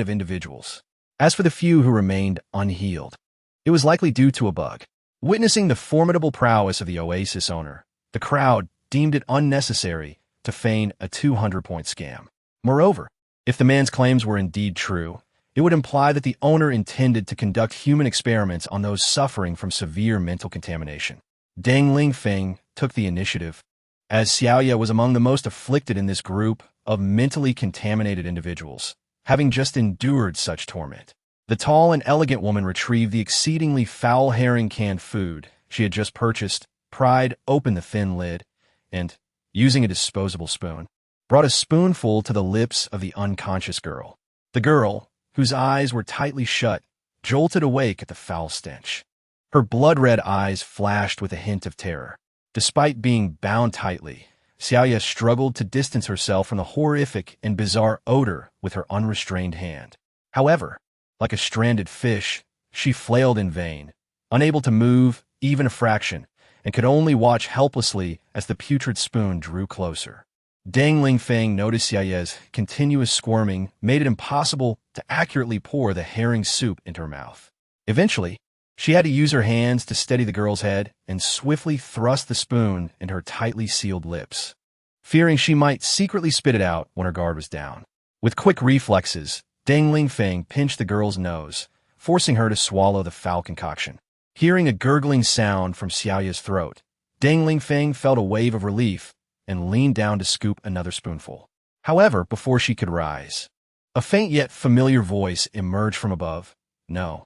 of individuals. As for the few who remained unhealed, it was likely due to a bug. Witnessing the formidable prowess of the oasis owner, the crowd deemed it unnecessary to feign a 200-point scam. Moreover, if the man's claims were indeed true, it would imply that the owner intended to conduct human experiments on those suffering from severe mental contamination. Deng Lingfeng took the initiative, as Xiaoye was among the most afflicted in this group of mentally contaminated individuals, having just endured such torment. The tall and elegant woman retrieved the exceedingly foul herring canned food she had just purchased, pried open the thin lid, and, using a disposable spoon, brought a spoonful to the lips of the unconscious girl. The girl, whose eyes were tightly shut, jolted awake at the foul stench. Her blood-red eyes flashed with a hint of terror. Despite being bound tightly, Xiaoye struggled to distance herself from the horrific and bizarre odor with her unrestrained hand. However, like a stranded fish, she flailed in vain, unable to move even a fraction, and could only watch helplessly as the putrid spoon drew closer. Deng Lingfeng noticed Xiaoye's continuous squirming made it impossible to accurately pour the herring soup into her mouth. Eventually, she had to use her hands to steady the girl's head and swiftly thrust the spoon into her tightly sealed lips, fearing she might secretly spit it out when her guard was down. With quick reflexes, Deng Lingfeng pinched the girl's nose, forcing her to swallow the foul concoction. Hearing a gurgling sound from Xiaoye's throat, Deng Lingfeng felt a wave of relief and leaned down to scoop another spoonful. However, before she could rise, a faint yet familiar voice emerged from above. "No.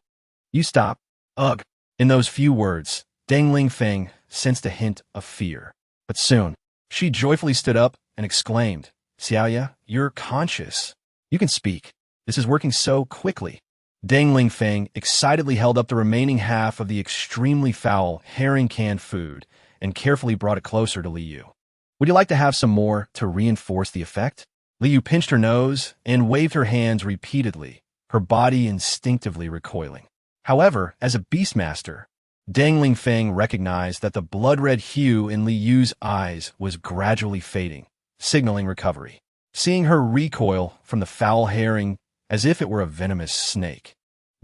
You stop. Ugh." In those few words, Deng Lingfeng sensed a hint of fear. But soon, she joyfully stood up and exclaimed, "Xiaoye, you're conscious. You can speak. This is working so quickly." Deng Lingfeng excitedly held up the remaining half of the extremely foul herring canned food and carefully brought it closer to Liu. "Would you like to have some more to reinforce the effect?" Liu pinched her nose and waved her hands repeatedly, her body instinctively recoiling. However, as a beastmaster, Deng Lingfeng recognized that the blood-red hue in Liu's eyes was gradually fading, signaling recovery. Seeing her recoil from the foul herring as if it were a venomous snake,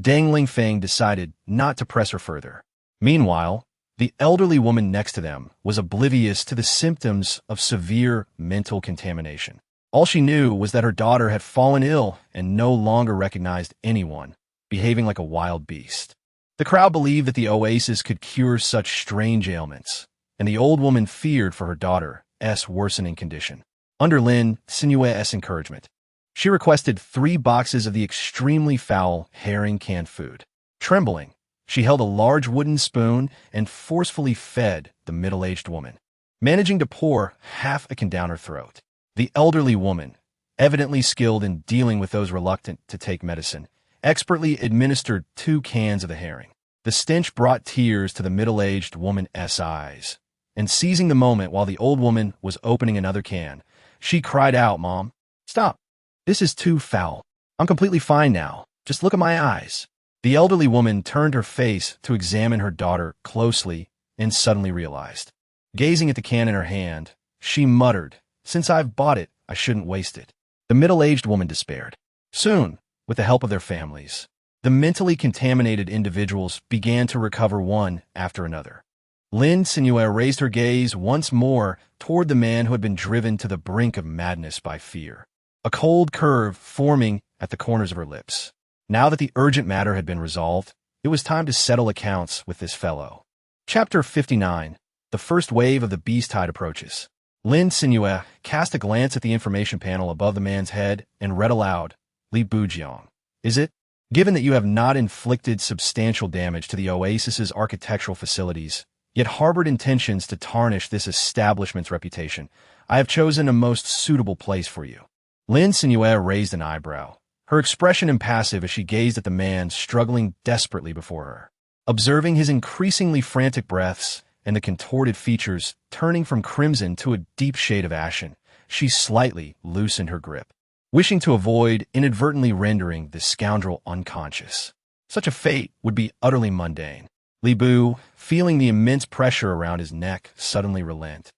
Deng Lingfeng decided not to press her further. Meanwhile, the elderly woman next to them was oblivious to the symptoms of severe mental contamination. All she knew was that her daughter had fallen ill and no longer recognized anyone, behaving like a wild beast. The crowd believed that the oasis could cure such strange ailments, and the old woman feared for her daughter's worsening condition. Under Lin Cenyue's encouragement, she requested 3 boxes of the extremely foul herring canned food. Trembling, she held a large wooden spoon and forcefully fed the middle-aged woman, managing to pour half a can down her throat. The elderly woman, evidently skilled in dealing with those reluctant to take medicine, expertly administered 2 cans of the herring. The stench brought tears to the middle-aged woman's eyes, and seizing the moment while the old woman was opening another can, she cried out, "Mom, stop. This is too foul. I'm completely fine now. Just look at my eyes." The elderly woman turned her face to examine her daughter closely and suddenly realized. Gazing at the can in her hand, she muttered, "Since I've bought it, I shouldn't waste it." The middle-aged woman despaired. Soon, with the help of their families, the mentally contaminated individuals began to recover one after another. Lin Cenyue raised her gaze once more toward the man who had been driven to the brink of madness by fear, a cold curve forming at the corners of her lips. Now that the urgent matter had been resolved, It was time to settle accounts with this fellow. Chapter 59. The first wave of the beast tide approaches. Lin Cenyue cast a glance at the information panel above the man's head and read aloud, Li Bujiang. Is it? Given that you have not inflicted substantial damage to the oasis's architectural facilities, yet harbored intentions to tarnish this establishment's reputation, I have chosen a most suitable place for you. Lin Cenyue raised an eyebrow, her expression impassive as she gazed at the man struggling desperately before her. Observing his increasingly frantic breaths and the contorted features turning from crimson to a deep shade of ashen, she slightly loosened her grip, wishing to avoid inadvertently rendering the scoundrel unconscious. Such a fate would be utterly mundane. Li Bu, feeling the immense pressure around his neck, suddenly relent.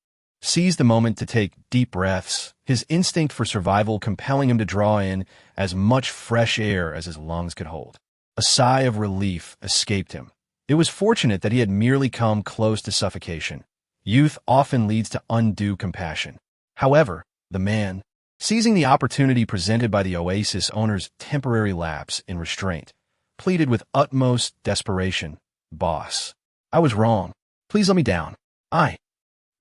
Seized the moment to take deep breaths, his instinct for survival compelling him to draw in as much fresh air as his lungs could hold. A sigh of relief escaped him. It was fortunate that he had merely come close to suffocation. Youth often leads to undue compassion. However, the man, seizing the opportunity presented by the oasis owner's temporary lapse in restraint, pleaded with utmost desperation, "Boss, I was wrong. Please let me down. I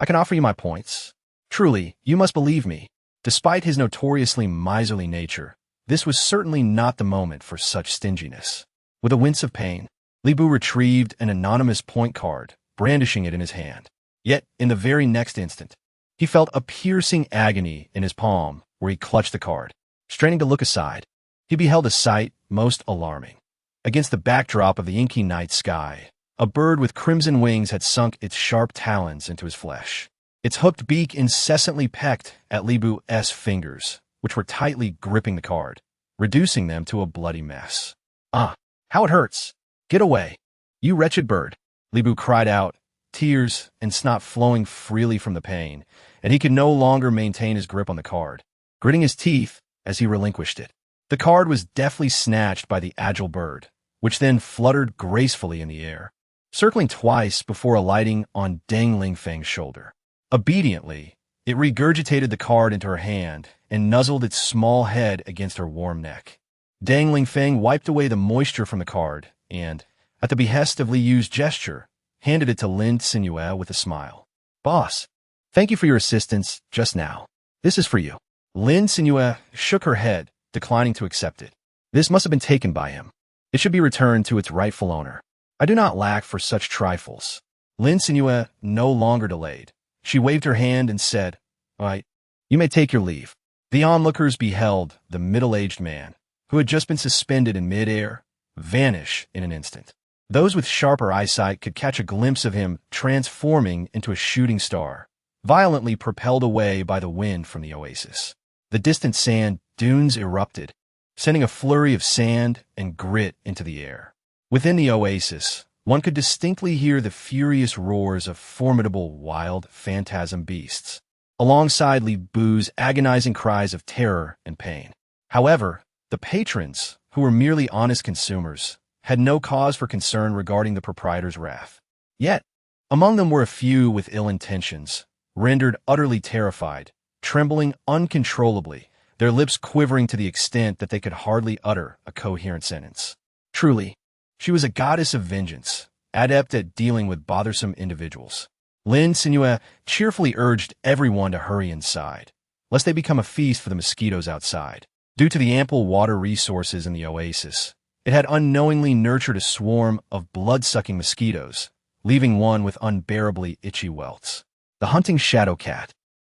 can offer you my points. Truly, you must believe me." Despite his notoriously miserly nature, this was certainly not the moment for such stinginess. With a wince of pain, Li Bu retrieved an anonymous point card, brandishing it in his hand. Yet, in the very next instant, he felt a piercing agony in his palm where he clutched the card. Straining to look aside, he beheld a sight most alarming. Against the backdrop of the inky night sky, a bird with crimson wings had sunk its sharp talons into his flesh. Its hooked beak incessantly pecked at Li Bu's fingers, which were tightly gripping the card, reducing them to a bloody mess. "Ah, how it hurts! Get away, you wretched bird!" Li Bu cried out, tears and snot flowing freely from the pain, and he could no longer maintain his grip on the card, gritting his teeth as he relinquished it. The card was deftly snatched by the agile bird, which then fluttered gracefully in the air, circling twice before alighting on Deng Lingfeng's shoulder. Obediently, it regurgitated the card into her hand and nuzzled its small head against her warm neck. Deng Lingfeng wiped away the moisture from the card and, at the behest of Li Yu's gesture, handed it to Lin Cenyue with a smile. "Boss, thank you for your assistance just now. This is for you." Lin Cenyue shook her head, declining to accept it. This must have been taken by him. It should be returned to its rightful owner. I do not lack for such trifles. Lin Cenyue no longer delayed. She waved her hand and said, "All right, you may take your leave." The onlookers beheld the middle-aged man, who had just been suspended in midair, vanish in an instant. Those with sharper eyesight could catch a glimpse of him transforming into a shooting star, violently propelled away by the wind from the oasis. The distant sand dunes erupted, sending a flurry of sand and grit into the air. Within the oasis, one could distinctly hear the furious roars of formidable wild phantasm beasts, alongside Li Bu's agonizing cries of terror and pain. However, the patrons, who were merely honest consumers, had no cause for concern regarding the proprietor's wrath. Yet, among them were a few with ill intentions, rendered utterly terrified, trembling uncontrollably, their lips quivering to the extent that they could hardly utter a coherent sentence. Truly, she was a goddess of vengeance, adept at dealing with bothersome individuals. Lin Cenyue cheerfully urged everyone to hurry inside, lest they become a feast for the mosquitoes outside. Due to the ample water resources in the oasis, it had unknowingly nurtured a swarm of blood-sucking mosquitoes, leaving one with unbearably itchy welts. The hunting shadow cat,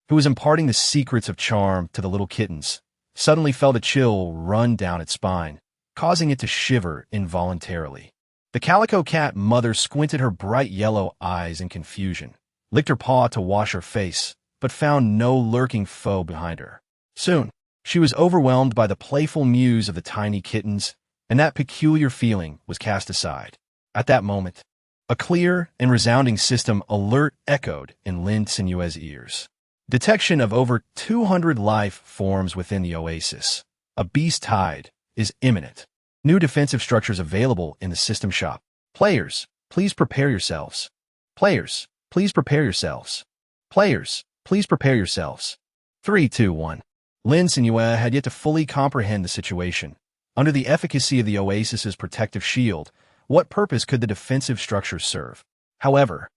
who was imparting the secrets of charm to the little kittens, suddenly felt a chill run down its spine, causing it to shiver involuntarily. The calico cat mother squinted her bright yellow eyes in confusion, licked her paw to wash her face, but found no lurking foe behind her. Soon, she was overwhelmed by the playful mews of the tiny kittens, and that peculiar feeling was cast aside. At that moment, a clear and resounding system alert echoed in Lin Cenyue's ears. Detection of over 200 life forms within the oasis. A beast tide is imminent. New defensive structures available in the system shop. Players, please prepare yourselves. Players, please prepare yourselves. Players, please prepare yourselves. 3, 2, 1. Lin Cenyue had yet to fully comprehend the situation. Under the efficacy of the oasis's protective shield, what purpose could the defensive structure serve? However,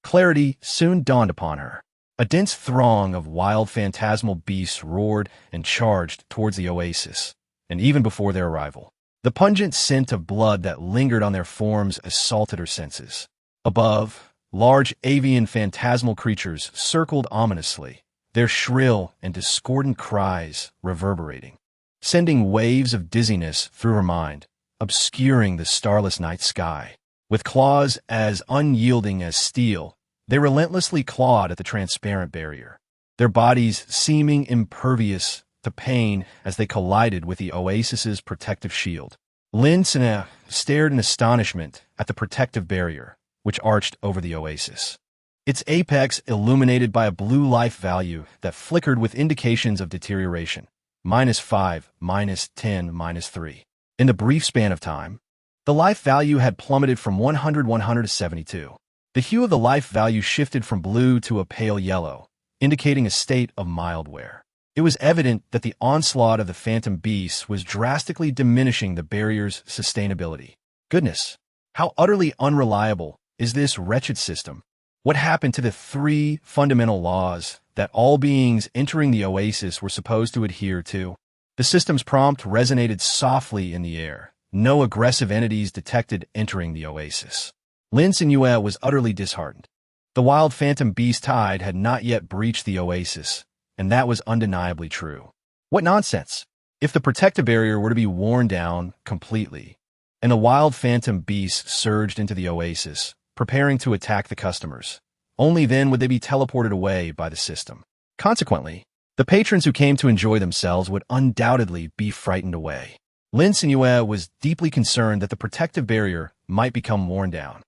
clarity soon dawned upon her. A dense throng of wild phantasmal beasts roared and charged towards the oasis, and even before their arrival, the pungent scent of blood that lingered on their forms assaulted her senses. Above, large avian phantasmal creatures circled ominously, their shrill and discordant cries reverberating, sending waves of dizziness through her mind, obscuring the starless night sky. With claws as unyielding as steel, they relentlessly clawed at the transparent barrier, their bodies seeming impervious to pain as they collided with the oasis's protective shield. Lin Cenyue stared in astonishment at the protective barrier, which arched over the oasis, its apex illuminated by a blue life value that flickered with indications of deterioration. -5, -10, -3. In the brief span of time, the life value had plummeted from 100 to 72. The hue of the life value shifted from blue to a pale yellow, indicating a state of mild wear. It was evident that the onslaught of the phantom beasts was drastically diminishing the barrier's sustainability. Goodness, how utterly unreliable is this wretched system? What happened to the 3 fundamental laws that all beings entering the oasis were supposed to adhere to? The system's prompt resonated softly in the air. No aggressive entities detected entering the oasis. Lin Cenyue was utterly disheartened. The wild phantom beast tide had not yet breached the oasis, and that was undeniably true. What nonsense! If the protective barrier were to be worn down completely, and the wild phantom beasts surged into the oasis, preparing to attack the customers, only then would they be teleported away by the system. Consequently, the patrons who came to enjoy themselves would undoubtedly be frightened away. Lin Cenyue was deeply concerned that the protective barrier might become worn down.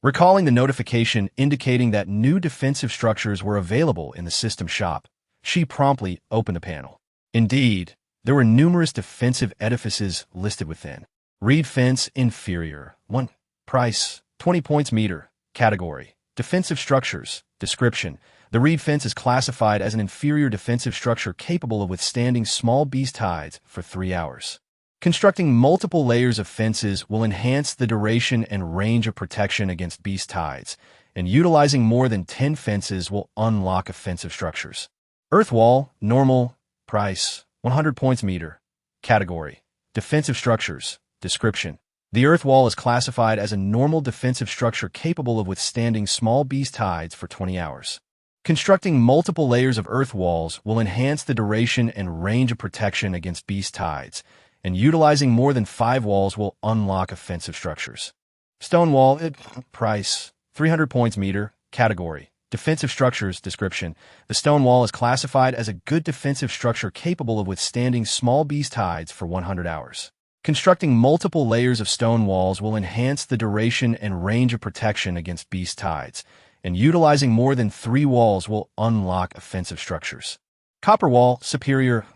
Recalling the notification indicating that new defensive structures were available in the system shop, she promptly opened the panel. Indeed, there were numerous defensive edifices listed within. Reed fence inferior. 1. Price, 20 points meter. Category, defensive structures. Description, the reed fence is classified as an inferior defensive structure capable of withstanding small beast tides for 3 hours. Constructing multiple layers of fences will enhance the duration and range of protection against beast tides, and utilizing more than 10 fences will unlock offensive structures. Earth wall, normal. Price, 100 points meter. Category, defensive structures. Description, the earth wall is classified as a normal defensive structure capable of withstanding small beast tides for 20 hours. Constructing multiple layers of earth walls will enhance the duration and range of protection against beast tides, and utilizing more than 5 walls will unlock offensive structures. Stone wall, price, 300 points meter. Category, defensive structures. Description, the stone wall is classified as a good defensive structure capable of withstanding small beast tides for 100 hours. Constructing multiple layers of stone walls will enhance the duration and range of protection against beast tides, and utilizing more than 3 walls will unlock offensive structures. Copper wall, superior.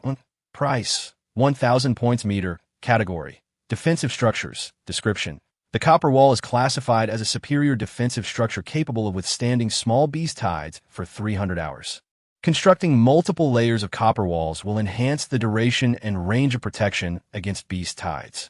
Price, 1,000 points meter. Category, defensive structures. Description, the copper wall is classified as a superior defensive structure capable of withstanding small beast tides for 300 hours. Constructing multiple layers of copper walls will enhance the duration and range of protection against beast tides.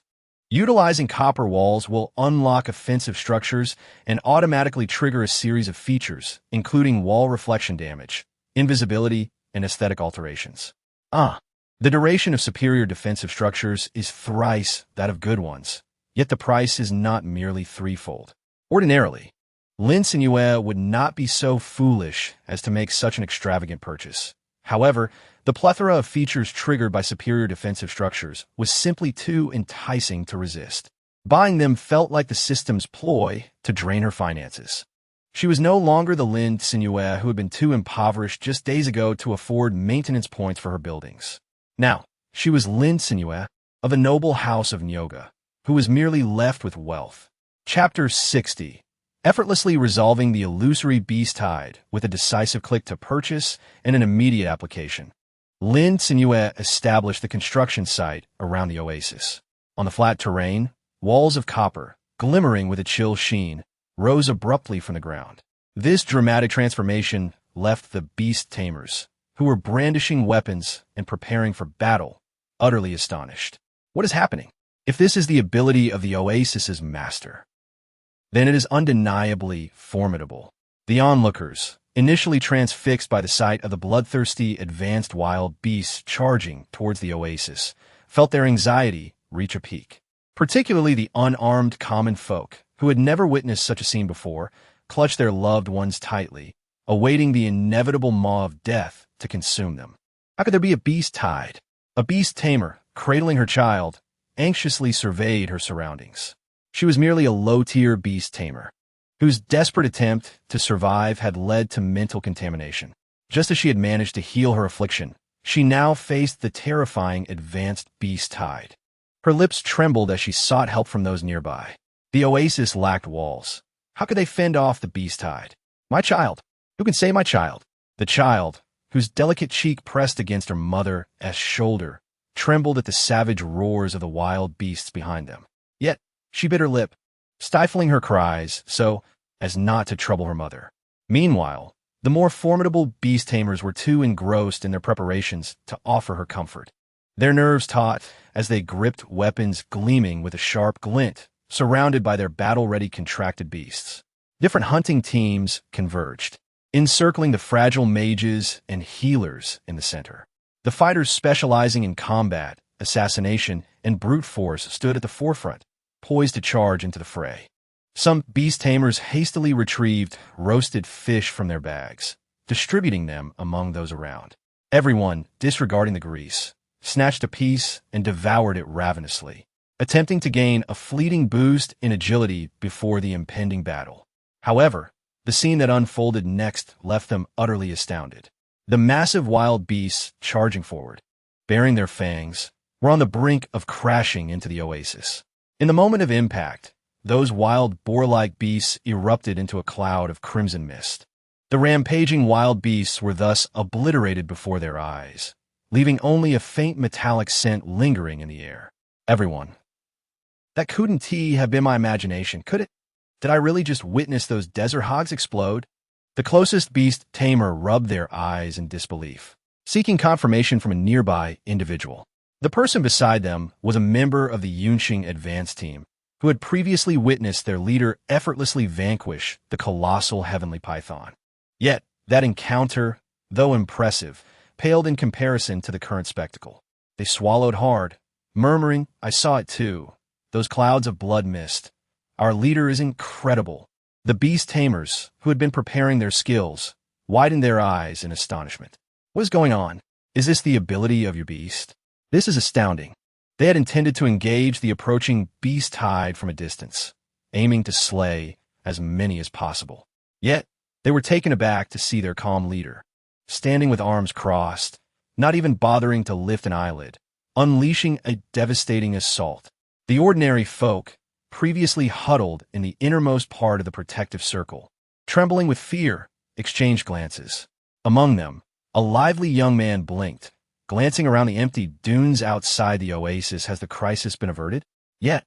Utilizing copper walls will unlock offensive structures and automatically trigger a series of features, including wall reflection damage, invisibility, and aesthetic alterations. The duration of superior defensive structures is thrice that of good ones, yet the price is not merely threefold. Ordinarily, Lin Cenyue would not be so foolish as to make such an extravagant purchase. However, the plethora of features triggered by superior defensive structures was simply too enticing to resist. Buying them felt like the system's ploy to drain her finances. She was no longer the Lin Cenyue who had been too impoverished just days ago to afford maintenance points for her buildings. Now, she was Lin Cenyue of a noble house of Nyoga, who was merely left with wealth. Chapter 60. Effortlessly resolving the illusory beast tide with a decisive click to purchase and an immediate application. Lin Cenyue established the construction site around the oasis. On the flat terrain, walls of copper, glimmering with a chill sheen, rose abruptly from the ground. This dramatic transformation left the beast tamers, who were brandishing weapons and preparing for battle, utterly astonished. What is happening? If this is the ability of the oasis's master, then it is undeniably formidable. The onlookers, initially transfixed by the sight of the bloodthirsty advanced wild beasts charging towards the oasis, felt their anxiety reach a peak. Particularly the unarmed common folk, who had never witnessed such a scene before, clutched their loved ones tightly, awaiting the inevitable maw of death to consume them. How could there be a beast tied? A beast tamer, cradling her child, anxiously surveyed her surroundings. She was merely a low-tier beast tamer, whose desperate attempt to survive had led to mental contamination. Just as she had managed to heal her affliction, she now faced the terrifying advanced beast tide. Her lips trembled as she sought help from those nearby. The oasis lacked walls. How could they fend off the beast tide? My child. Who can say my child? The child, whose delicate cheek pressed against her mother's shoulder, trembled at the savage roars of the wild beasts behind them. Yet, she bit her lip, stifling her cries so as not to trouble her mother. Meanwhile, the more formidable beast tamers were too engrossed in their preparations to offer her comfort. Their nerves taut as they gripped weapons gleaming with a sharp glint, surrounded by their battle-ready contracted beasts. Different hunting teams converged, encircling the fragile mages and healers in the center. The fighters specializing in combat, assassination, and brute force stood at the forefront, poised to charge into the fray. Some beast tamers hastily retrieved roasted fish from their bags, distributing them among those around. Everyone, disregarding the grease, snatched a piece and devoured it ravenously, attempting to gain a fleeting boost in agility before the impending battle. However, the scene that unfolded next left them utterly astounded. The massive wild beasts charging forward, bearing their fangs, were on the brink of crashing into the oasis. In the moment of impact, those wild boar-like beasts erupted into a cloud of crimson mist. The rampaging wild beasts were thus obliterated before their eyes, leaving only a faint metallic scent lingering in the air. Everyone. That couldn't have been my imagination, could it? Did I really just witness those desert hogs explode? The closest beast tamer rubbed their eyes in disbelief, seeking confirmation from a nearby individual. The person beside them was a member of the Yearning advance team, who had previously witnessed their leader effortlessly vanquish the colossal heavenly python. Yet, that encounter, though impressive, paled in comparison to the current spectacle. They swallowed hard, murmuring, "I saw it too. Those clouds of blood mist. Our leader is incredible." The beast tamers, who had been preparing their skills, widened their eyes in astonishment. What is going on? Is this the ability of your beast? This is astounding. They had intended to engage the approaching beast tide from a distance, aiming to slay as many as possible. Yet, they were taken aback to see their calm leader, standing with arms crossed, not even bothering to lift an eyelid, unleashing a devastating assault. The ordinary folk, previously huddled in the innermost part of the protective circle, trembling with fear, exchanged glances. Among them, a lively young man blinked, glancing around the empty dunes outside the oasis. Has the crisis been averted? Yet,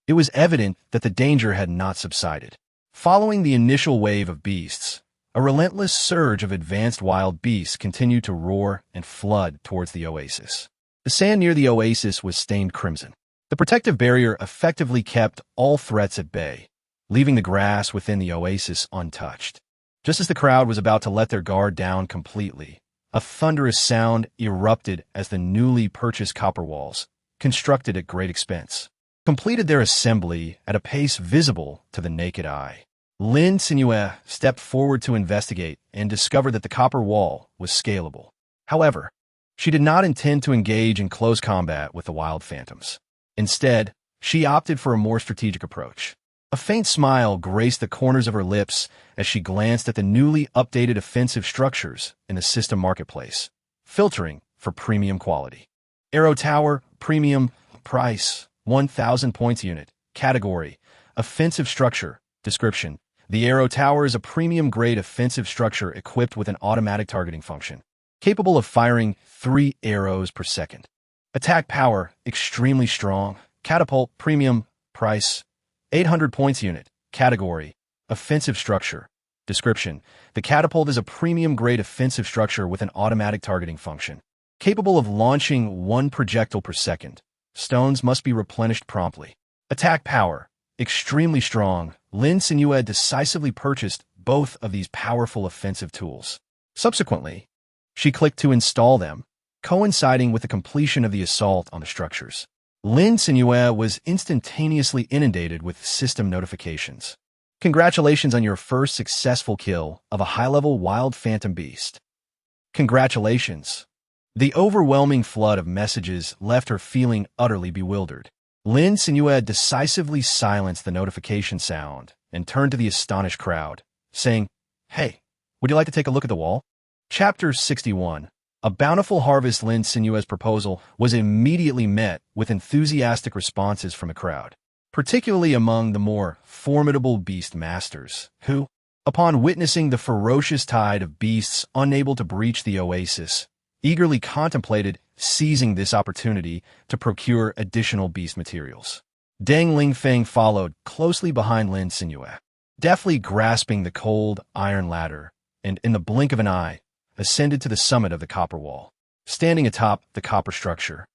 it was evident that the danger had not subsided. Following the initial wave of beasts, a relentless surge of advanced wild beasts continued to roar and flood towards the oasis. The sand near the oasis was stained crimson. The protective barrier effectively kept all threats at bay, leaving the grass within the oasis untouched. Just as the crowd was about to let their guard down completely, a thunderous sound erupted as the newly purchased copper walls, constructed at great expense, completed their assembly at a pace visible to the naked eye. Lin Cenyue stepped forward to investigate and discovered that the copper wall was scalable. However, she did not intend to engage in close combat with the wild phantoms. Instead, she opted for a more strategic approach. A faint smile graced the corners of her lips as she glanced at the newly updated offensive structures in the system marketplace, filtering for premium quality. Arrow Tower, premium, price, 1,000 points unit, category, offensive structure, description. The Arrow Tower is a premium-grade offensive structure equipped with an automatic targeting function, capable of firing 3 arrows per second. Attack power, extremely strong. Catapult, premium, price, 800 points unit, category, offensive structure. Description: the catapult is a premium-grade offensive structure with an automatic targeting function, capable of launching 1 projectile per second. Stones must be replenished promptly. Attack power, extremely strong, Lin Cenyue decisively purchased both of these powerful offensive tools. Subsequently, she clicked to install them, coinciding with the completion of the assault on the structures. Lin Cenyue was instantaneously inundated with system notifications. Congratulations on your first successful kill of a high-level wild phantom beast. Congratulations. The overwhelming flood of messages left her feeling utterly bewildered. Lin Cenyue decisively silenced the notification sound and turned to the astonished crowd, saying, "Hey, would you like to take a look at the wall?" Chapter 61. A bountiful harvest. Lin Cenyue's proposal was immediately met with enthusiastic responses from the crowd, particularly among the more formidable beast masters, who, upon witnessing the ferocious tide of beasts unable to breach the oasis, eagerly contemplated seizing this opportunity to procure additional beast materials. Deng Lingfeng followed closely behind Lin Cenyue, deftly grasping the cold iron ladder, and in the blink of an eye, ascended to the summit of the copper wall. Standing atop the copper structure,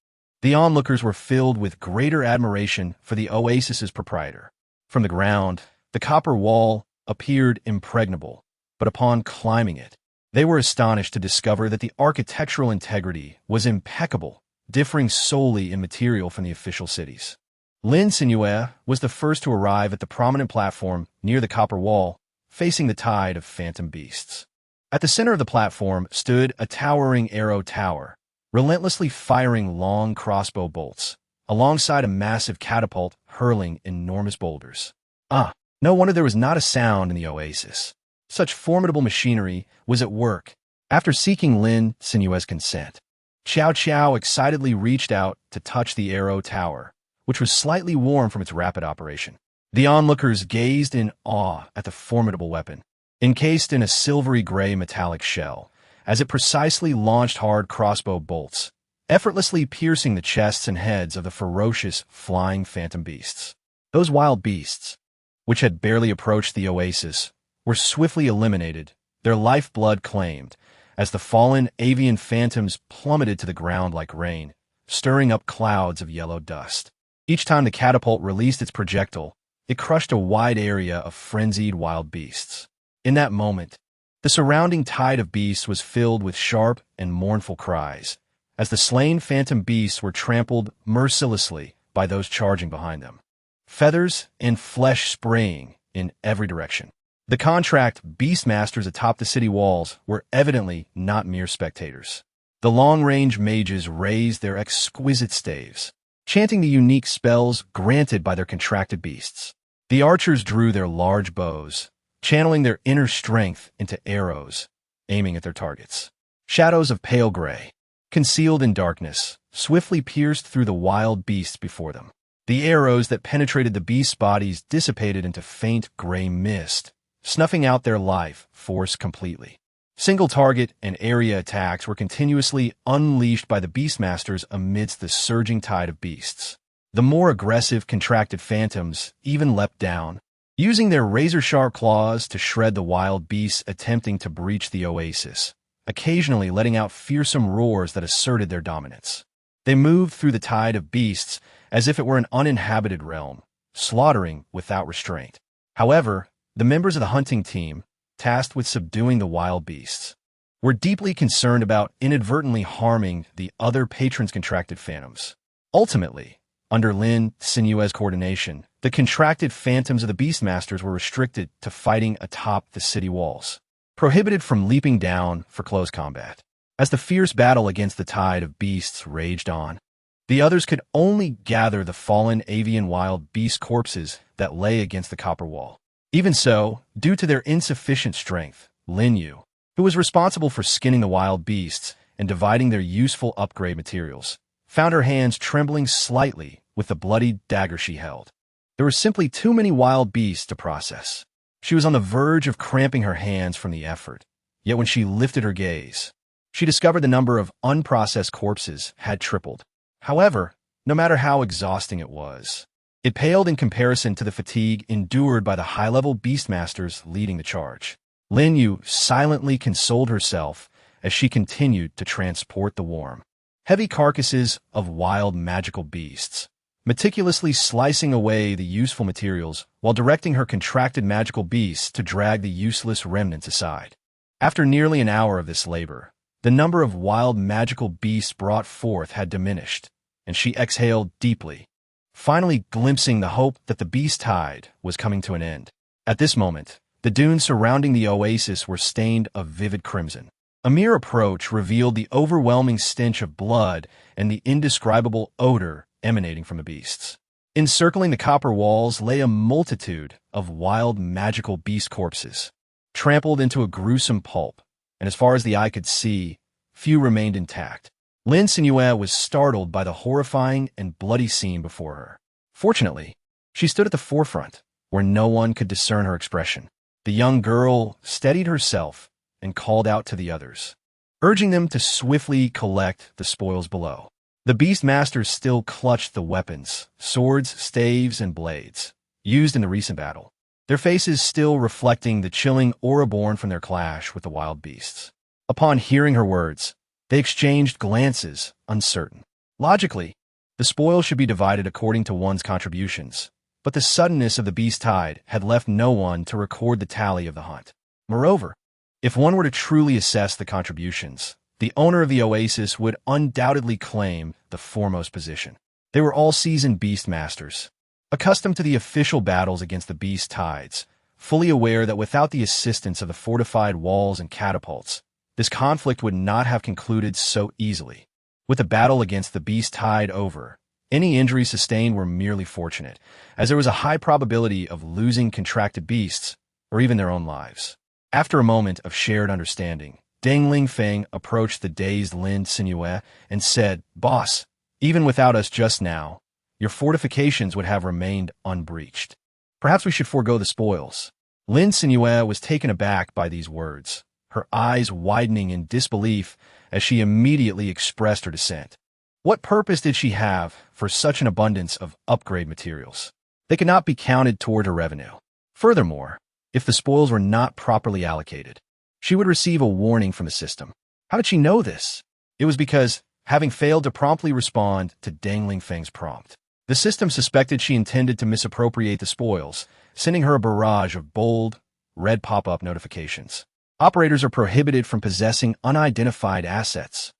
the onlookers were filled with greater admiration for the oasis's proprietor. From the ground, the copper wall appeared impregnable, but upon climbing it, they were astonished to discover that the architectural integrity was impeccable, differing solely in material from the official cities. Lin Cenyue was the first to arrive at the prominent platform near the copper wall, facing the tide of phantom beasts. At the center of the platform stood a towering arrow tower, relentlessly firing long crossbow bolts, alongside a massive catapult hurling enormous boulders. No wonder there was not a sound in the oasis. Such formidable machinery was at work. After seeking Lin Cenyue's consent, Qiao Qiao excitedly reached out to touch the arrow tower, which was slightly warm from its rapid operation. The onlookers gazed in awe at the formidable weapon, encased in a silvery gray metallic shell, as it precisely launched hard crossbow bolts, effortlessly piercing the chests and heads of the ferocious flying phantom beasts. Those wild beasts, which had barely approached the oasis, were swiftly eliminated, their lifeblood claimed, as the fallen avian phantoms plummeted to the ground like rain, stirring up clouds of yellow dust. Each time the catapult released its projectile, it crushed a wide area of frenzied wild beasts. In that moment, the surrounding tide of beasts was filled with sharp and mournful cries, as the slain phantom beasts were trampled mercilessly by those charging behind them, feathers and flesh spraying in every direction. The contract beastmasters atop the city walls were evidently not mere spectators. The long-range mages raised their exquisite staves, chanting the unique spells granted by their contracted beasts. The archers drew their large bows, channeling their inner strength into arrows, aiming at their targets. Shadows of pale gray, concealed in darkness, swiftly pierced through the wild beasts before them. The arrows that penetrated the beasts' bodies dissipated into faint gray mist, snuffing out their life force completely. Single target and area attacks were continuously unleashed by the beastmasters amidst the surging tide of beasts. The more aggressive contracted phantoms even leapt down, using their razor-sharp claws to shred the wild beasts attempting to breach the oasis, occasionally letting out fearsome roars that asserted their dominance. They moved through the tide of beasts as if it were an uninhabited realm, slaughtering without restraint. However, the members of the hunting team, tasked with subduing the wild beasts, were deeply concerned about inadvertently harming the other patrons' contracted phantoms. Ultimately, under Lin Cenyue's coordination, the contracted phantoms of the beastmasters were restricted to fighting atop the city walls, prohibited from leaping down for close combat. As the fierce battle against the tide of beasts raged on, the others could only gather the fallen avian wild beast corpses that lay against the copper wall. Even so, due to their insufficient strength, Lin Yu, who was responsible for skinning the wild beasts and dividing their useful upgrade materials, found her hands trembling slightly with the bloody dagger she held. There were simply too many wild beasts to process. She was on the verge of cramping her hands from the effort, yet when she lifted her gaze, she discovered the number of unprocessed corpses had tripled. However, no matter how exhausting it was, it paled in comparison to the fatigue endured by the high-level beastmasters leading the charge. Lin Yu silently consoled herself as she continued to transport the warm, heavy carcasses of wild magical beasts, meticulously slicing away the useful materials while directing her contracted magical beasts to drag the useless remnants aside. After nearly an hour of this labor, the number of wild magical beasts brought forth had diminished, and she exhaled deeply, finally glimpsing the hope that the beast tide was coming to an end. At this moment, the dunes surrounding the oasis were stained a vivid crimson. A mere approach revealed the overwhelming stench of blood and the indescribable odor emanating from the beasts. Encircling the copper walls lay a multitude of wild magical beast corpses, trampled into a gruesome pulp, and as far as the eye could see, few remained intact. Lin Cenyue was startled by the horrifying and bloody scene before her. Fortunately, she stood at the forefront, where no one could discern her expression. The young girl steadied herself and called out to the others, urging them to swiftly collect the spoils below. The beastmasters still clutched the weapons, swords, staves, and blades, used in the recent battle, their faces still reflecting the chilling aura born from their clash with the wild beasts. Upon hearing her words, they exchanged glances, uncertain. Logically, the spoil should be divided according to one's contributions, but the suddenness of the beast tide had left no one to record the tally of the hunt. Moreover, if one were to truly assess the contributions, the owner of the oasis would undoubtedly claim the foremost position. They were all seasoned beastmasters, accustomed to the official battles against the beast tides, fully aware that without the assistance of the fortified walls and catapults, this conflict would not have concluded so easily. With the battle against the beast tide over, any injuries sustained were merely fortunate, as there was a high probability of losing contracted beasts, or even their own lives. After a moment of shared understanding, Deng Lingfeng approached the dazed Lin Cenyue and said, "Boss, even without us just now, your fortifications would have remained unbreached. Perhaps we should forego the spoils." Lin Cenyue was taken aback by these words, her eyes widening in disbelief as she immediately expressed her dissent. What purpose did she have for such an abundance of upgrade materials? They could not be counted toward her revenue. Furthermore, if the spoils were not properly allocated, she would receive a warning from the system. How did she know this? It was because, having failed to promptly respond to Deng Lingfeng's prompt, the system suspected she intended to misappropriate the spoils, sending her a barrage of bold, red pop-up notifications. Operators are prohibited from possessing unidentified assets.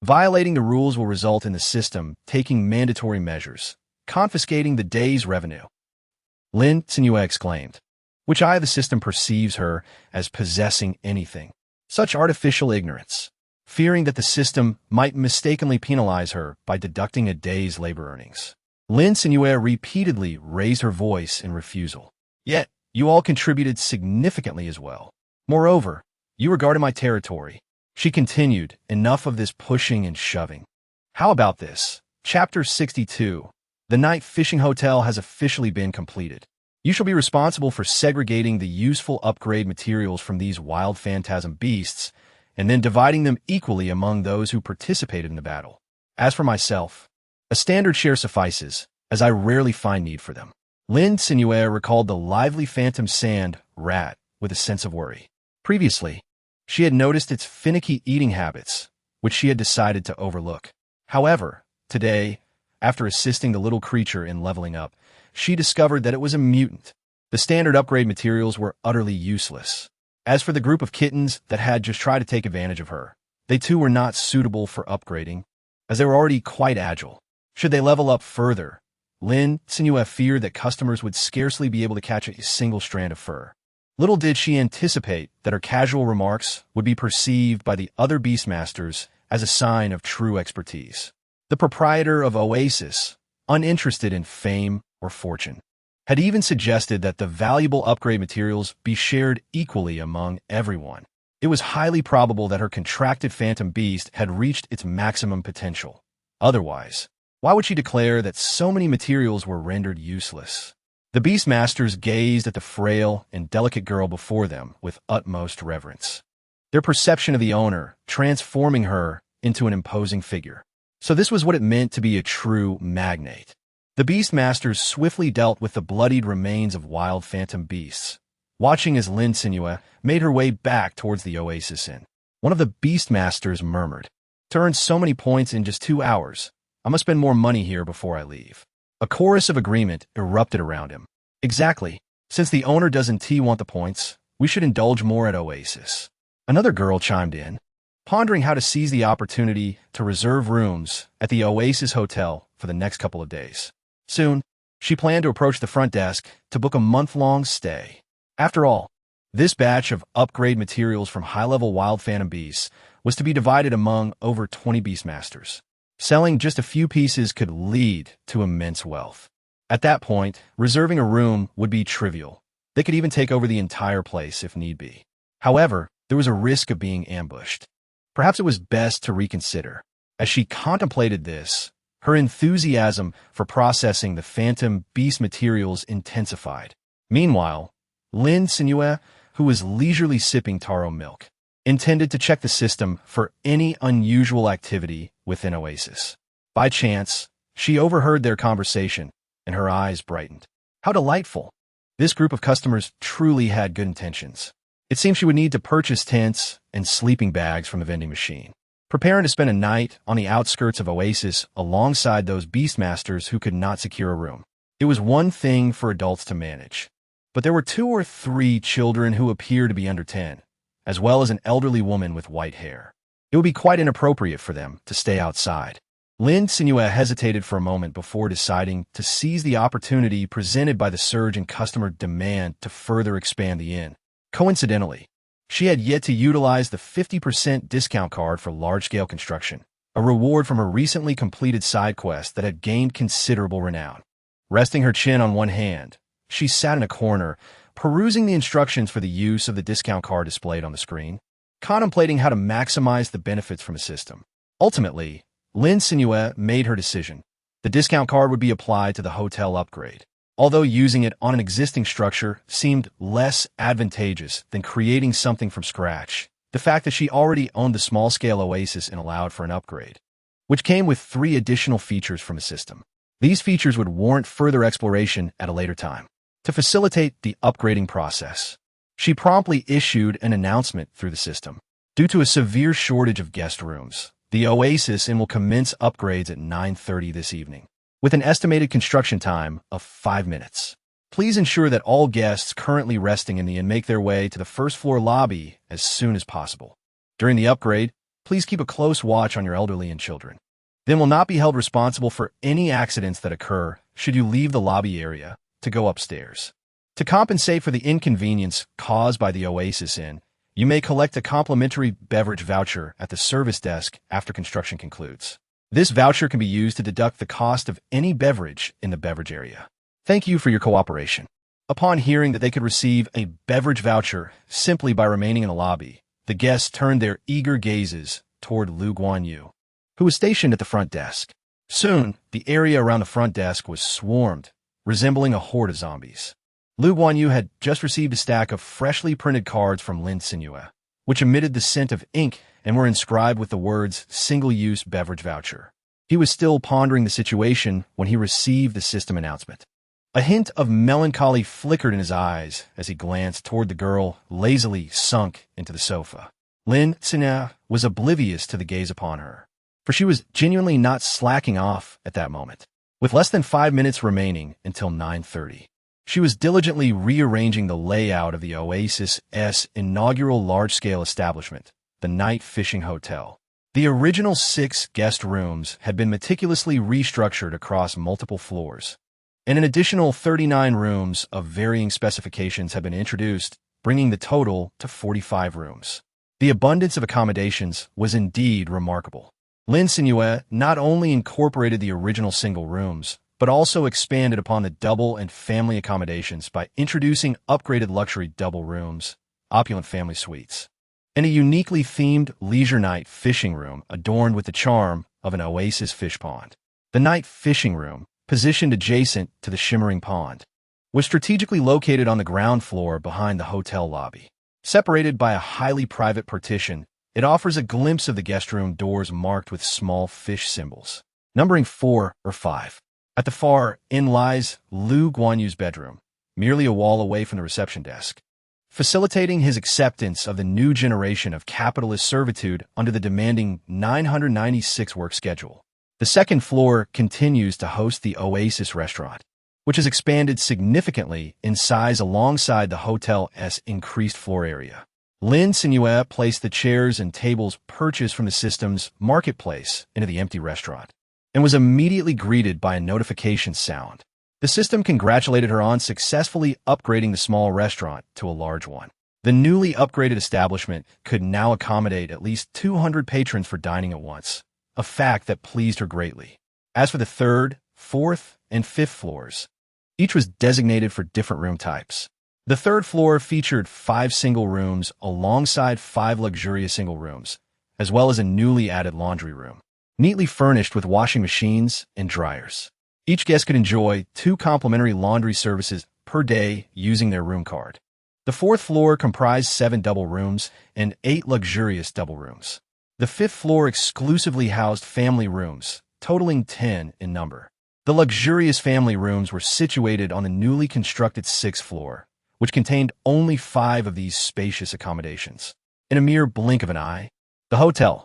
Violating the rules will result in the system taking mandatory measures, confiscating the day's revenue. Lin Cenyue exclaimed. Which eye of the system perceives her as possessing anything? Such artificial ignorance, fearing that the system might mistakenly penalize her by deducting a day's labor earnings. Lin Cenyue repeatedly raised her voice in refusal. Yet, you all contributed significantly as well. Moreover, you regarded my territory. She continued, enough of this pushing and shoving. How about this? Chapter 62. The night fishing hotel has officially been completed. You shall be responsible for segregating the useful upgrade materials from these wild phantasm beasts, and then dividing them equally among those who participated in the battle. As for myself, a standard share suffices, as I rarely find need for them. Lin Cenyue recalled the lively phantom sand rat with a sense of worry. Previously, she had noticed its finicky eating habits, which she had decided to overlook. However, today, after assisting the little creature in leveling up, she discovered that it was a mutant. The standard upgrade materials were utterly useless. As for the group of kittens that had just tried to take advantage of her, they too were not suitable for upgrading, as they were already quite agile. Should they level up further, Lin Cenyue feared that customers would scarcely be able to catch a single strand of fur. Little did she anticipate that her casual remarks would be perceived by the other beastmasters as a sign of true expertise. The proprietor of Oasis, uninterested in fame or fortune, had even suggested that the valuable upgrade materials be shared equally among everyone. It was highly probable that her contracted phantom beast had reached its maximum potential. Otherwise, why would she declare that so many materials were rendered useless? The beastmasters gazed at the frail and delicate girl before them with utmost reverence, their perception of the owner transforming her into an imposing figure. So this was what it meant to be a true magnate. The beastmasters swiftly dealt with the bloodied remains of wild phantom beasts, watching as Lin Cenyue made her way back towards the oasis inn. One of the beastmasters murmured, "To earn so many points in just 2 hours, I must spend more money here before I leave." A chorus of agreement erupted around him. Exactly. Since the owner doesn't want the points, we should indulge more at Oasis. Another girl chimed in, pondering how to seize the opportunity to reserve rooms at the Oasis Hotel for the next couple of days. Soon, she planned to approach the front desk to book a month-long stay. After all, this batch of upgrade materials from high-level wild phantom beasts was to be divided among over 20 beastmasters. Selling just a few pieces could lead to immense wealth. At that point, reserving a room would be trivial. They could even take over the entire place if need be. However, there was a risk of being ambushed. Perhaps it was best to reconsider. As she contemplated this, her enthusiasm for processing the phantom beast materials intensified. Meanwhile, Lin Cenyue, who was leisurely sipping taro milk, intended to check the system for any unusual activity within Oasis. By chance, she overheard their conversation, and her eyes brightened. How delightful! This group of customers truly had good intentions. It seemed she would need to purchase tents and sleeping bags from the vending machine, preparing to spend a night on the outskirts of Oasis alongside those beastmasters who could not secure a room. It was one thing for adults to manage, but there were 2 or 3 children who appeared to be under 10, as well as an elderly woman with white hair. It would be quite inappropriate for them to stay outside. Lin Cenyue hesitated for a moment before deciding to seize the opportunity presented by the surge in customer demand to further expand the inn. Coincidentally, she had yet to utilize the 50% discount card for large-scale construction, a reward from her recently completed side quest that had gained considerable renown. Resting her chin on one hand, she sat in a corner, perusing the instructions for the use of the discount card displayed on the screen, contemplating how to maximize the benefits from a system. Ultimately, Lin Cenyue made her decision. The discount card would be applied to the hotel upgrade. Although using it on an existing structure seemed less advantageous than creating something from scratch, the fact that she already owned the small-scale Oasis and allowed for an upgrade, which came with 3 additional features from the system. These features would warrant further exploration at a later time. To facilitate the upgrading process, she promptly issued an announcement through the system. Due to a severe shortage of guest rooms, the Oasis Inn will commence upgrades at 9:30 this evening, with an estimated construction time of 5 minutes. Please ensure that all guests currently resting in the inn make their way to the first-floor lobby as soon as possible. During the upgrade, please keep a close watch on your elderly and children. Then will not be held responsible for any accidents that occur should you leave the lobby area to go upstairs. To compensate for the inconvenience caused by the Oasis Inn, you may collect a complimentary beverage voucher at the service desk after construction concludes. This voucher can be used to deduct the cost of any beverage in the beverage area. Thank you for your cooperation. Upon hearing that they could receive a beverage voucher simply by remaining in the lobby, the guests turned their eager gazes toward Lin Cenyue, who was stationed at the front desk. Soon, the area around the front desk was swarmed, resembling a horde of zombies. Lin Cenyue had just received a stack of freshly printed cards from Lin Cenyue, which emitted the scent of ink and were inscribed with the words single-use beverage voucher. He was still pondering the situation when he received the system announcement. A hint of melancholy flickered in his eyes as he glanced toward the girl lazily sunk into the sofa. Lin Cenyue was oblivious to the gaze upon her, for she was genuinely not slacking off at that moment. With less than 5 minutes remaining until 9:30, she was diligently rearranging the layout of the Oasis's inaugural large-scale establishment, the Night Fishing Hotel. The original 6 guest rooms had been meticulously restructured across multiple floors, and an additional 39 rooms of varying specifications had been introduced, bringing the total to 45 rooms. The abundance of accommodations was indeed remarkable. Lin Cenyue not only incorporated the original single rooms, but also expanded upon the double and family accommodations by introducing upgraded luxury double rooms, opulent family suites, and a uniquely themed leisure night fishing room adorned with the charm of an Oasis fish pond. The night fishing room, positioned adjacent to the shimmering pond, was strategically located on the ground floor behind the hotel lobby. Separated by a highly private partition, it offers a glimpse of the guest room doors marked with small fish symbols, numbering 4 or 5. At the far end lies Lin Cenyue's bedroom, merely a wall away from the reception desk, facilitating his acceptance of the new generation of capitalist servitude under the demanding 996 work schedule. The second floor continues to host the Oasis restaurant, which has expanded significantly in size alongside the hotel's increased floor area. Lin Cenyue placed the chairs and tables purchased from the system's marketplace into the empty restaurant and was immediately greeted by a notification sound. The system congratulated her on successfully upgrading the small restaurant to a large one. The newly upgraded establishment could now accommodate at least 200 patrons for dining at once, a fact that pleased her greatly. As for the third, fourth, and fifth floors, each was designated for different room types. The third floor featured 5 single rooms alongside 5 luxurious single rooms, as well as a newly added laundry room, neatly furnished with washing machines and dryers. Each guest could enjoy 2 complimentary laundry services per day using their room card. The fourth floor comprised 7 double rooms and 8 luxurious double rooms. The fifth floor exclusively housed family rooms, totaling 10 in number. The luxurious family rooms were situated on the newly constructed 6th floor, which contained only 5 of these spacious accommodations. In a mere blink of an eye, the hotel's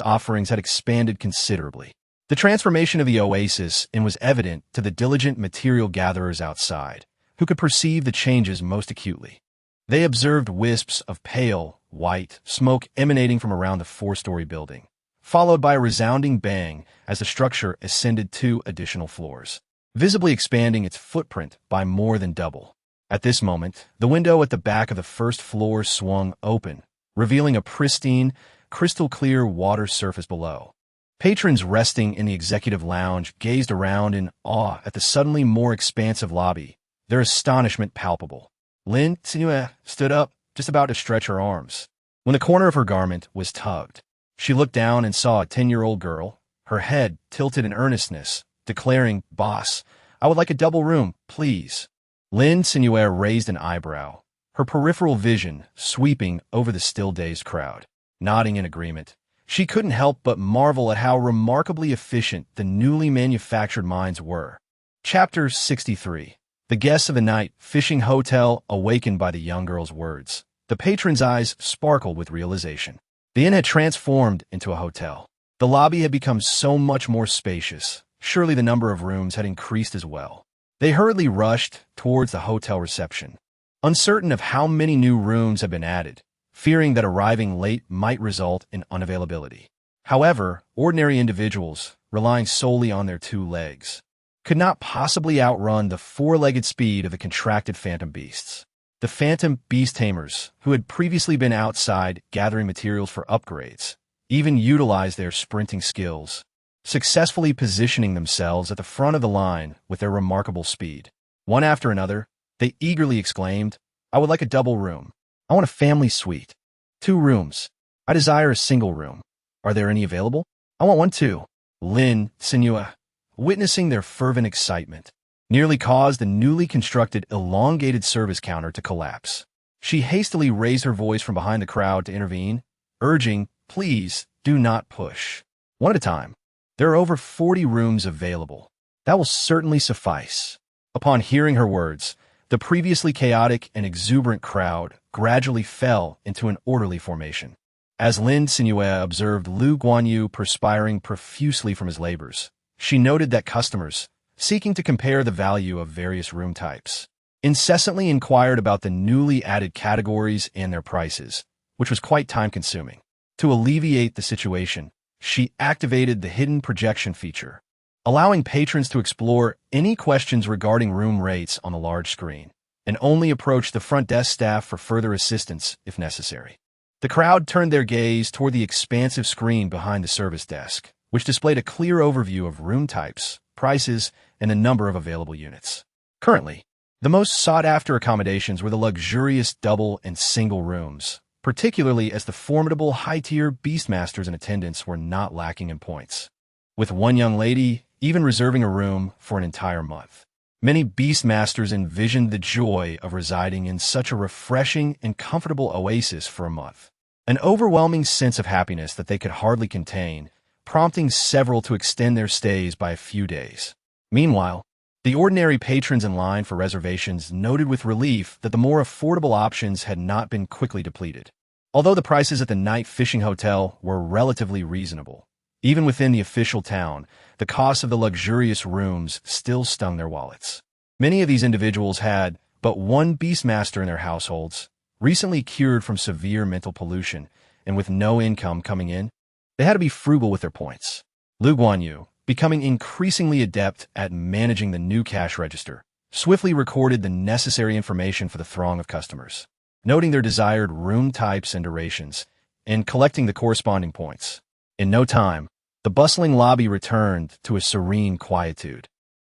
offerings had expanded considerably. The transformation of the Oasis was evident to the diligent material gatherers outside, who could perceive the changes most acutely. They observed wisps of pale, white smoke emanating from around the 4-story building, followed by a resounding bang as the structure ascended 2 additional floors, visibly expanding its footprint by more than double. At this moment, the window at the back of the first floor swung open, revealing a pristine, crystal-clear water surface below. Patrons resting in the executive lounge gazed around in awe at the suddenly more expansive lobby, their astonishment palpable. Lin Cenyue stood up, just about to stretch her arms, when the corner of her garment was tugged. She looked down and saw a 10-year-old girl, her head tilted in earnestness, declaring, "Boss, I would like a double room, please." Lin Cenyue raised an eyebrow, her peripheral vision sweeping over the still-dazed crowd. Nodding in agreement, she couldn't help but marvel at how remarkably efficient the newly manufactured mines were. Chapter 63. The guests of the night fishing hotel awakened by the young girl's words. The patron's eyes sparkled with realization. The inn had transformed into a hotel. The lobby had become so much more spacious. Surely the number of rooms had increased as well. They hurriedly rushed towards the hotel reception, uncertain of how many new rooms had been added, fearing that arriving late might result in unavailability. However, ordinary individuals, relying solely on their 2 legs, could not possibly outrun the 4-legged speed of the contracted phantom beasts. The phantom beast tamers, who had previously been outside gathering materials for upgrades, even utilized their sprinting skills, successfully positioning themselves at the front of the line with their remarkable speed. One after another, they eagerly exclaimed, "I would like a double room. I want a family suite. 2 rooms. I desire a single room. Are there any available? I want one too." Lin Cenyue, witnessing their fervent excitement, nearly caused the newly constructed elongated service counter to collapse. She hastily raised her voice from behind the crowd to intervene, urging, "Please, do not push. One at a time. There are over 40 rooms available. That will certainly suffice." Upon hearing her words, the previously chaotic and exuberant crowd gradually fell into an orderly formation. As Lin Cenyue observed Lu Guanyu perspiring profusely from his labors, she noted that customers, seeking to compare the value of various room types, incessantly inquired about the newly added categories and their prices, which was quite time-consuming. To alleviate the situation, she activated the hidden projection feature, allowing patrons to explore any questions regarding room rates on the large screen, and only approach the front desk staff for further assistance if necessary. The crowd turned their gaze toward the expansive screen behind the service desk, which displayed a clear overview of room types, prices, and the number of available units. Currently, the most sought-after accommodations were the luxurious double and single rooms, particularly as the formidable high-tier beastmasters in attendance were not lacking in points, with one young lady even reserving a room for an entire month. Many beastmasters envisioned the joy of residing in such a refreshing and comfortable oasis for a month, an overwhelming sense of happiness that they could hardly contain, prompting several to extend their stays by a few days. Meanwhile, the ordinary patrons in line for reservations noted with relief that the more affordable options had not been quickly depleted. Although the prices at the night fishing hotel were relatively reasonable, Even within the official town, the cost of the luxurious rooms still stung their wallets. Many of these individuals had but one beastmaster in their households, recently cured from severe mental pollution, and with no income coming in, they had to be frugal with their points. Lu Guanyu, becoming increasingly adept at managing the new cash register, swiftly recorded the necessary information for the throng of customers, noting their desired room types and durations, and collecting the corresponding points. In no time, the bustling lobby returned to a serene quietude.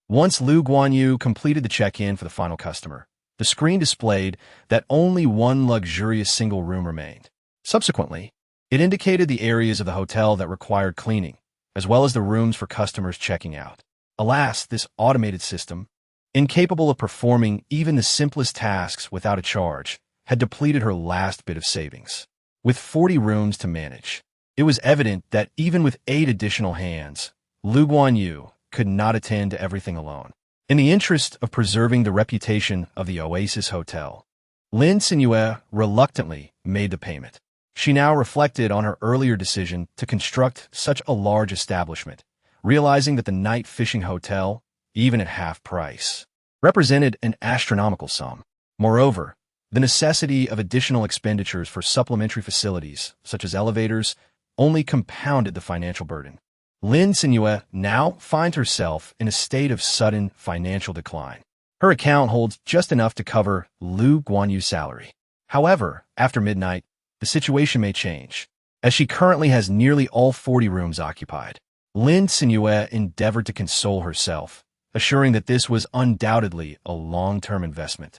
Once Lu Guanyu completed the check-in for the final customer, the screen displayed that only one luxurious single room remained. Subsequently, it indicated the areas of the hotel that required cleaning, as well as the rooms for customers checking out. Alas, this automated system, incapable of performing even the simplest tasks without a charge, had depleted her last bit of savings. With 40 rooms to manage, it was evident that even with 8 additional hands, Lu Guanyu could not attend to everything alone. In the interest of preserving the reputation of the Oasis Hotel, Lin Cenyue reluctantly made the payment. She now reflected on her earlier decision to construct such a large establishment, realizing that the night fishing hotel, even at half price, represented an astronomical sum. Moreover, the necessity of additional expenditures for supplementary facilities, such as elevators, only compounded the financial burden. Lin Cenyue now finds herself in a state of sudden financial decline. Her account holds just enough to cover Lu Guanyu's salary. However, after midnight, the situation may change. As she currently has nearly all 40 rooms occupied, Lin Cenyue endeavored to console herself, assuring that this was undoubtedly a long-term investment.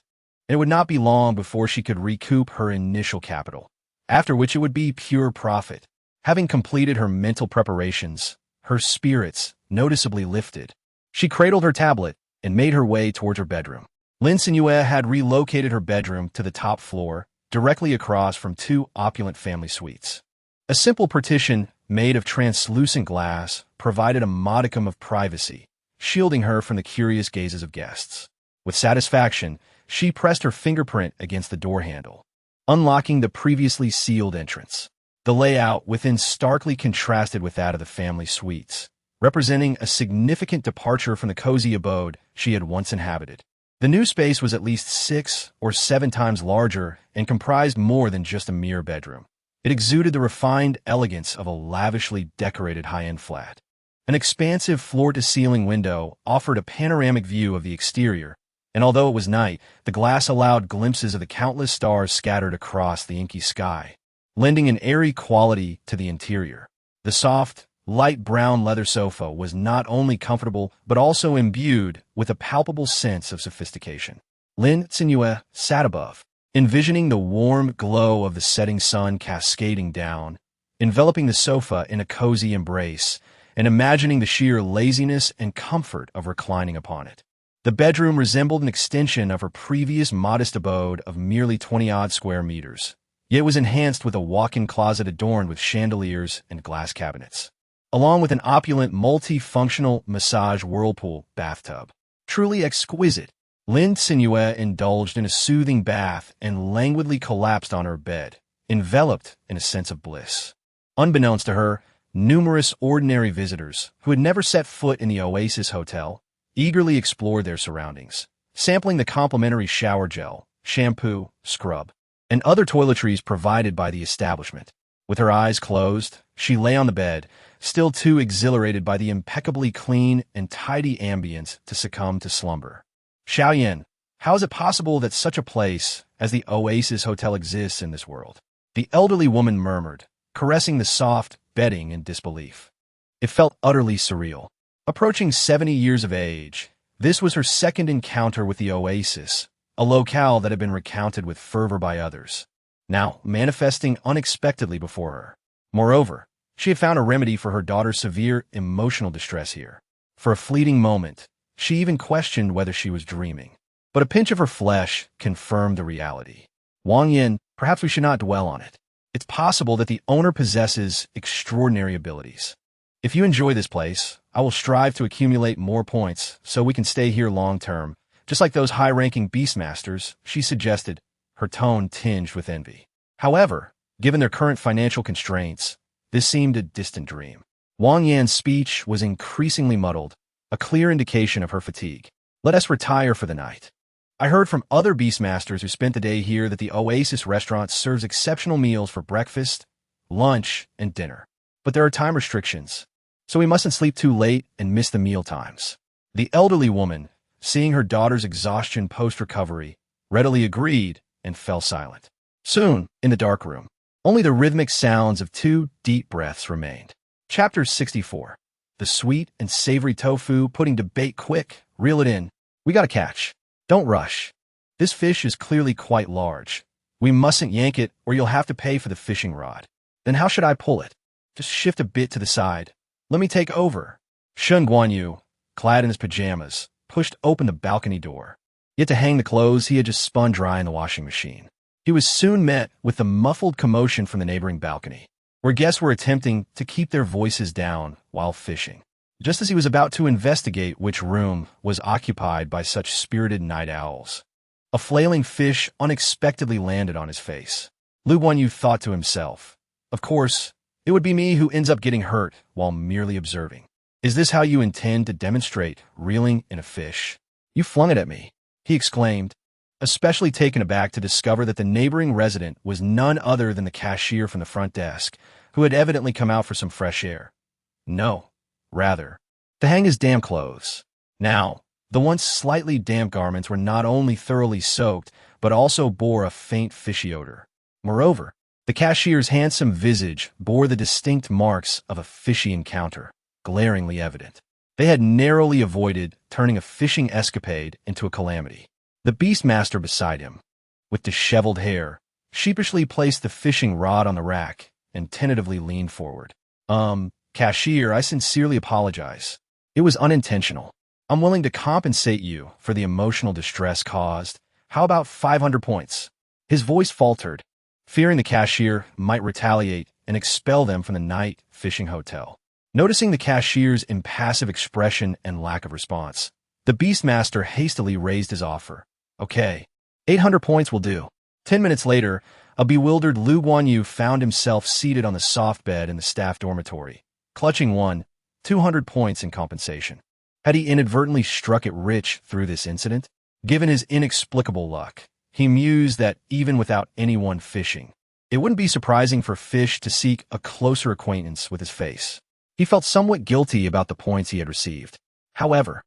It would not be long before she could recoup her initial capital, after which it would be pure profit. Having completed her mental preparations, her spirits noticeably lifted. She cradled her tablet and made her way towards her bedroom. Lin Cenyue had relocated her bedroom to the top floor, directly across from 2 opulent family suites. A simple partition made of translucent glass provided a modicum of privacy, shielding her from the curious gazes of guests. With satisfaction, she pressed her fingerprint against the door handle, unlocking the previously sealed entrance. The layout within starkly contrasted with that of the family suites, representing a significant departure from the cozy abode she had once inhabited. The new space was at least 6 or 7 times larger and comprised more than just a mere bedroom. It exuded the refined elegance of a lavishly decorated high-end flat. An expansive floor-to-ceiling window offered a panoramic view of the exterior, and although it was night, the glass allowed glimpses of the countless stars scattered across the inky sky, lending an airy quality to the interior. The soft, light brown leather sofa was not only comfortable but also imbued with a palpable sense of sophistication. Lin Cenyue sat above, envisioning the warm glow of the setting sun cascading down, enveloping the sofa in a cozy embrace, and imagining the sheer laziness and comfort of reclining upon it. The bedroom resembled an extension of her previous modest abode of merely 20-odd square meters, yet was enhanced with a walk-in closet adorned with chandeliers and glass cabinets, along with an opulent multi-functional massage whirlpool bathtub. Truly exquisite, Lin Cenyue indulged in a soothing bath and languidly collapsed on her bed, enveloped in a sense of bliss. Unbeknownst to her, numerous ordinary visitors who had never set foot in the Oasis Hotel eagerly explored their surroundings, sampling the complimentary shower gel, shampoo, scrub, and other toiletries provided by the establishment. With her eyes closed, she lay on the bed, still too exhilarated by the impeccably clean and tidy ambience to succumb to slumber. Xiaoyan, how is it possible that such a place as the Oasis Hotel exists in this world? The elderly woman murmured, caressing the soft bedding in disbelief. It felt utterly surreal. Approaching 70 years of age, this was her second encounter with the Oasis, a locale that had been recounted with fervor by others, now manifesting unexpectedly before her. Moreover, she had found a remedy for her daughter's severe emotional distress here. For a fleeting moment, she even questioned whether she was dreaming. But a pinch of her flesh confirmed the reality. Wang Yin, perhaps we should not dwell on it. It's possible that the owner possesses extraordinary abilities. If you enjoy this place, I will strive to accumulate more points so we can stay here long-term, just like those high-ranking beastmasters, she suggested, her tone tinged with envy. However, given their current financial constraints, this seemed a distant dream. Wang Yan's speech was increasingly muddled, a clear indication of her fatigue. Let us retire for the night. I heard from other beastmasters who spent the day here that the Oasis restaurant serves exceptional meals for breakfast, lunch, and dinner. But there are time restrictions, so we mustn't sleep too late and miss the meal times. The elderly woman, seeing her daughter's exhaustion post-recovery, readily agreed and fell silent. Soon, in the dark room, only the rhythmic sounds of 2 deep breaths remained. Chapter 64. The sweet and savory tofu pudding to bake quick. Reel it in. We got a catch. Don't rush. This fish is clearly quite large. We mustn't yank it or you'll have to pay for the fishing rod. Then how should I pull it? Just shift a bit to the side. Let me take over. Shun Guanyu, clad in his pajamas, pushed open the balcony door. Yet to hang the clothes he had just spun dry in the washing machine. He was soon met with the muffled commotion from the neighboring balcony, where guests were attempting to keep their voices down while fishing. Just as he was about to investigate which room was occupied by such spirited night owls, a flailing fish unexpectedly landed on his face. Lu Guanyu thought to himself, of course, it would be me who ends up getting hurt while merely observing. Is this how you intend to demonstrate reeling in a fish? You flung it at me, he exclaimed, especially taken aback to discover that the neighboring resident was none other than the cashier from the front desk, who had evidently come out for some fresh air. No, rather, to hang his damn clothes. Now, the once slightly damp garments were not only thoroughly soaked, but also bore a faint fishy odor. Moreover, the cashier's handsome visage bore the distinct marks of a fishy encounter, glaringly evident. They had narrowly avoided turning a fishing escapade into a calamity. The beastmaster beside him, with disheveled hair, sheepishly placed the fishing rod on the rack and tentatively leaned forward. Cashier, I sincerely apologize. It was unintentional. I'm willing to compensate you for the emotional distress caused. How about 500 points? His voice faltered, fearing the cashier might retaliate and expel them from the night fishing hotel. Noticing the cashier's impassive expression and lack of response, the beastmaster hastily raised his offer. Okay, 800 points will do. 10 minutes later, a bewildered Lu Guanyu found himself seated on the soft bed in the staff dormitory, clutching 200 points in compensation. Had he inadvertently struck it rich through this incident? Given his inexplicable luck, he mused that even without anyone fishing, it wouldn't be surprising for fish to seek a closer acquaintance with his face. He felt somewhat guilty about the points he had received. However,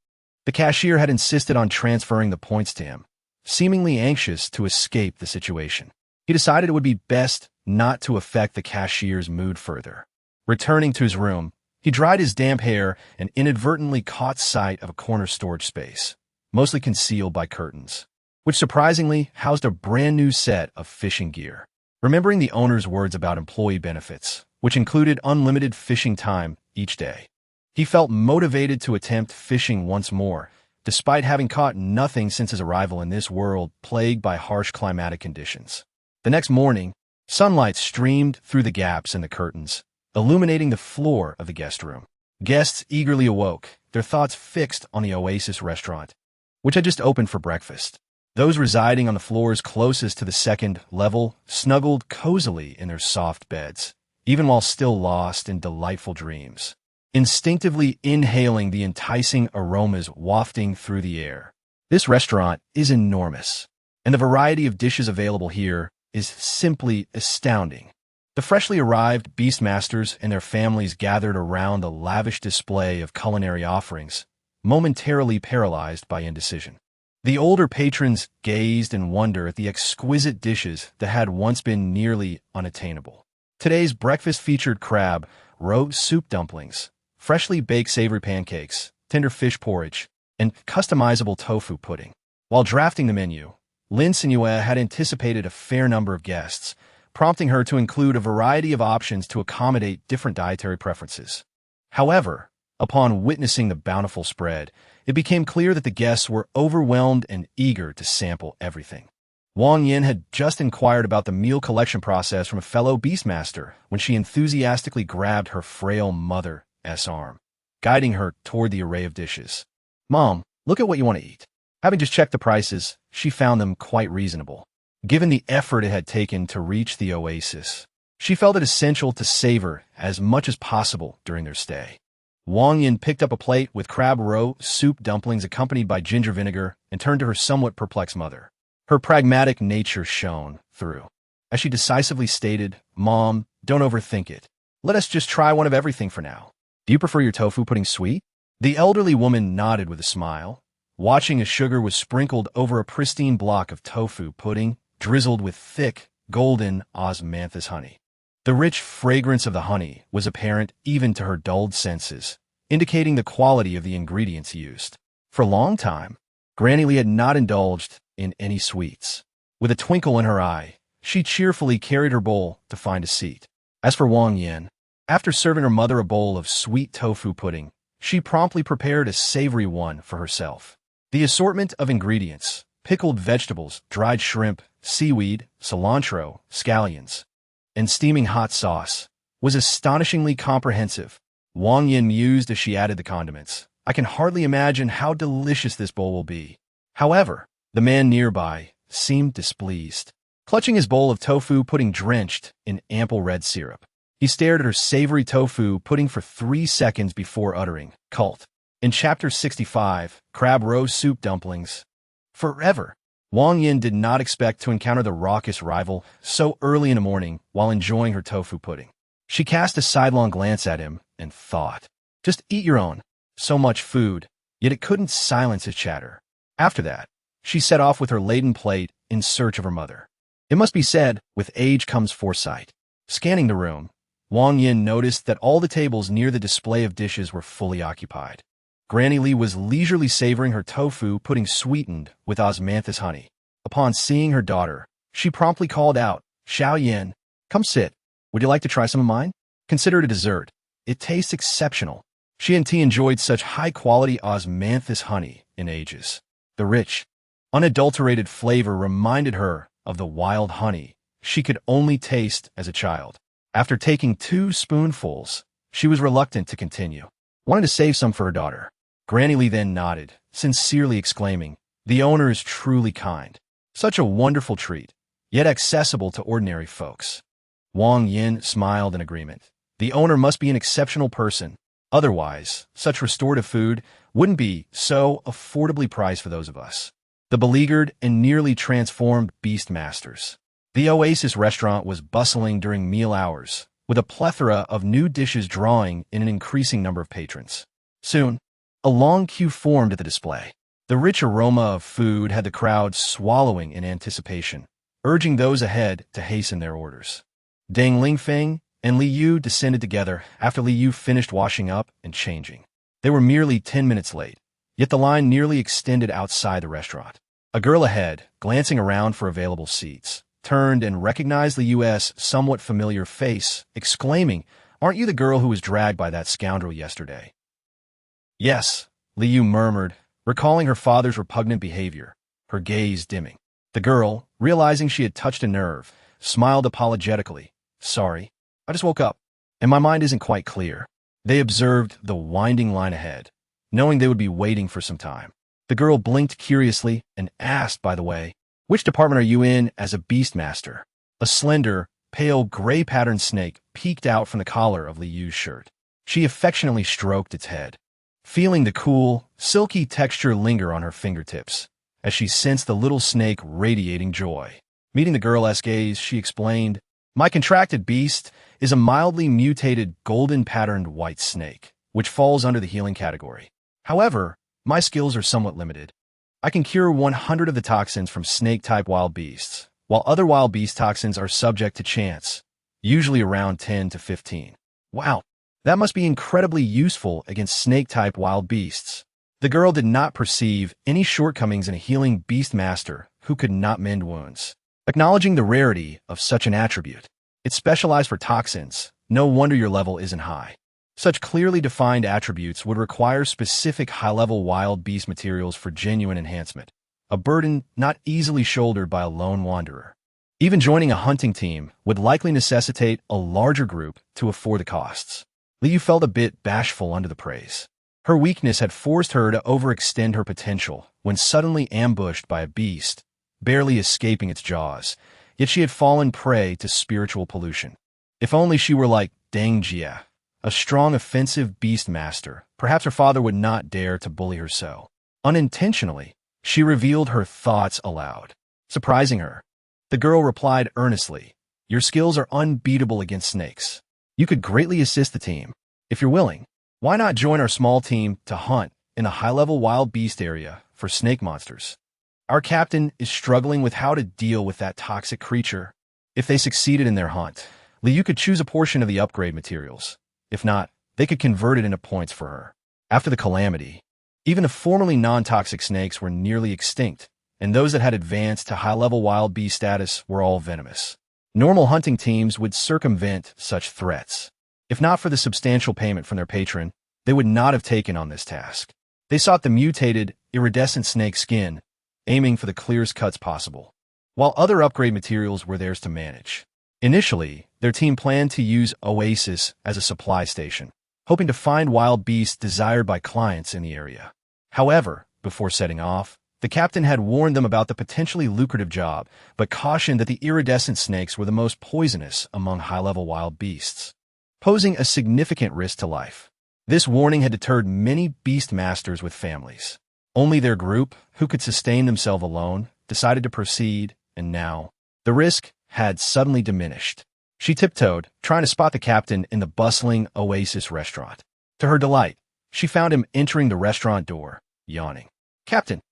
the cashier had insisted on transferring the points to him, seemingly anxious to escape the situation. He decided it would be best not to affect the cashier's mood further. Returning to his room, he dried his damp hair and inadvertently caught sight of a corner storage space, mostly concealed by curtains, which surprisingly housed a brand new set of fishing gear. Remembering the owner's words about employee benefits, which included unlimited fishing time each day, he felt motivated to attempt fishing once more, despite having caught nothing since his arrival in this world plagued by harsh climatic conditions. The next morning, sunlight streamed through the gaps in the curtains, illuminating the floor of the guest room. Guests eagerly awoke, their thoughts fixed on the Oasis restaurant, which had just opened for breakfast. Those residing on the floors closest to the second level snuggled cozily in their soft beds, even while still lost in delightful dreams, instinctively inhaling the enticing aromas wafting through the air. This restaurant is enormous, and the variety of dishes available here is simply astounding. The freshly arrived beastmasters and their families gathered around the lavish display of culinary offerings, momentarily paralyzed by indecision. The older patrons gazed in wonder at the exquisite dishes that had once been nearly unattainable. Today's breakfast featured crab, roe soup dumplings, freshly baked savory pancakes, tender fish porridge, and customizable tofu pudding. While drafting the menu, Lin Cenyue had anticipated a fair number of guests, prompting her to include a variety of options to accommodate different dietary preferences. However, upon witnessing the bountiful spread, it became clear that the guests were overwhelmed and eager to sample everything. Wang Yin had just inquired about the meal collection process from a fellow beastmaster when she enthusiastically grabbed her frail mother's arm, guiding her toward the array of dishes. "Mom, look at what you want to eat." Having just checked the prices, she found them quite reasonable. Given the effort it had taken to reach the Oasis, she felt it essential to savor as much as possible during their stay. Wang Yin picked up a plate with crab roe soup dumplings accompanied by ginger vinegar and turned to her somewhat perplexed mother. Her pragmatic nature shone through, as she decisively stated, "Mom, don't overthink it. Let us just try one of everything for now. Do you prefer your tofu pudding sweet?" The elderly woman nodded with a smile, watching as sugar was sprinkled over a pristine block of tofu pudding drizzled with thick, golden osmanthus honey. The rich fragrance of the honey was apparent even to her dulled senses, indicating the quality of the ingredients used. For a long time, Granny Lee had not indulged in any sweets. With a twinkle in her eye, she cheerfully carried her bowl to find a seat. As for Wang Yin, after serving her mother a bowl of sweet tofu pudding, she promptly prepared a savory one for herself. The assortment of ingredients, pickled vegetables, dried shrimp, seaweed, cilantro, scallions, and steaming hot sauce, was astonishingly comprehensive. Wang Yin mused as she added the condiments. "I can hardly imagine how delicious this bowl will be." However, the man nearby seemed displeased. Clutching his bowl of tofu pudding drenched in ample red syrup, he stared at her savory tofu pudding for 3 seconds before uttering, "Cult." In Chapter 65, Crab Roe Soup Dumplings. Forever. Wang Yin did not expect to encounter the raucous rival so early in the morning while enjoying her tofu pudding. She cast a sidelong glance at him and thought, "Just eat your own." So much food, yet it couldn't silence his chatter. After that, she set off with her laden plate in search of her mother. It must be said, with age comes foresight. Scanning the room, Wang Yin noticed that all the tables near the display of dishes were fully occupied. Granny Lee was leisurely savoring her tofu pudding sweetened with osmanthus honey. Upon seeing her daughter, she promptly called out, "Xiao Yin, come sit. Would you like to try some of mine? Consider it a dessert. It tastes exceptional." She and T enjoyed such high-quality osmanthus honey in ages. The rich, unadulterated flavor reminded her of the wild honey she could only taste as a child. After taking 2 spoonfuls, she was reluctant to continue, wanting to save some for her daughter. Granny Lee then nodded, sincerely exclaiming, "The owner is truly kind. Such a wonderful treat, yet accessible to ordinary folks." Wang Yin smiled in agreement. The owner must be an exceptional person. Otherwise, such restorative food wouldn't be so affordably priced for those of us, the beleaguered and nearly transformed beastmasters. The Oasis restaurant was bustling during meal hours, with a plethora of new dishes drawing in an increasing number of patrons. Soon, a long queue formed at the display. The rich aroma of food had the crowd swallowing in anticipation, urging those ahead to hasten their orders. Deng Lingfeng and Li Yu descended together after Li Yu finished washing up and changing. They were merely 10 minutes late, yet the line nearly extended outside the restaurant. A girl ahead, glancing around for available seats, turned and recognized Li Yu's somewhat familiar face, exclaiming, "Aren't you the girl who was dragged by that scoundrel yesterday?" "Yes," Li Yu murmured, recalling her father's repugnant behavior, her gaze dimming. The girl, realizing she had touched a nerve, smiled apologetically. "Sorry, I just woke up, and my mind isn't quite clear." They observed the winding line ahead, knowing they would be waiting for some time. The girl blinked curiously and asked, "By the way, which department are you in as a beastmaster?" A slender, pale gray-patterned snake peeked out from the collar of Li Yu's shirt. She affectionately stroked its head, feeling the cool, silky texture linger on her fingertips, as she sensed the little snake radiating joy. Meeting the girl's gaze, she explained, "My contracted beast is a mildly mutated golden-patterned white snake, which falls under the healing category. However, my skills are somewhat limited. I can cure 100 of the toxins from snake-type wild beasts, while other wild beast toxins are subject to chance, usually around 10 to 15. Wow, that must be incredibly useful against snake-type wild beasts." The girl did not perceive any shortcomings in a healing beastmaster who could not mend wounds. Acknowledging the rarity of such an attribute, it's specialized for toxins. No wonder your level isn't high. Such clearly defined attributes would require specific high-level wild beast materials for genuine enhancement, a burden not easily shouldered by a lone wanderer. Even joining a hunting team would likely necessitate a larger group to afford the costs. Li Yu felt a bit bashful under the praise. Her weakness had forced her to overextend her potential when suddenly ambushed by a beast, barely escaping its jaws, yet she had fallen prey to spiritual pollution. If only she were like Jia, a strong offensive beast master. Perhaps her father would not dare to bully her so. Unintentionally, she revealed her thoughts aloud, surprising her. The girl replied earnestly, "Your skills are unbeatable against snakes. You could greatly assist the team. If you're willing, why not join our small team to hunt in the high-level wild beast area for snake monsters? Our captain is struggling with how to deal with that toxic creature." If they succeeded in their hunt, Liu could choose a portion of the upgrade materials. If not, they could convert it into points for her. After the calamity, even the formerly non-toxic snakes were nearly extinct, and those that had advanced to high-level wild beast status were all venomous. Normal hunting teams would circumvent such threats. If not for the substantial payment from their patron, they would not have taken on this task. They sought the mutated, iridescent snake skin, aiming for the clearest cuts possible, while other upgrade materials were theirs to manage. Initially, their team planned to use Oasis as a supply station, hoping to find wild beasts desired by clients in the area. However, before setting off, the captain had warned them about the potentially lucrative job, but cautioned that the iridescent snakes were the most poisonous among high-level wild beasts, posing a significant risk to life. This warning had deterred many beast masters with families. Only their group, who could sustain themselves alone, decided to proceed, and now, the risk had suddenly diminished. She tiptoed, trying to spot the captain in the bustling Oasis restaurant. To her delight, she found him entering the restaurant door, yawning. "Captain,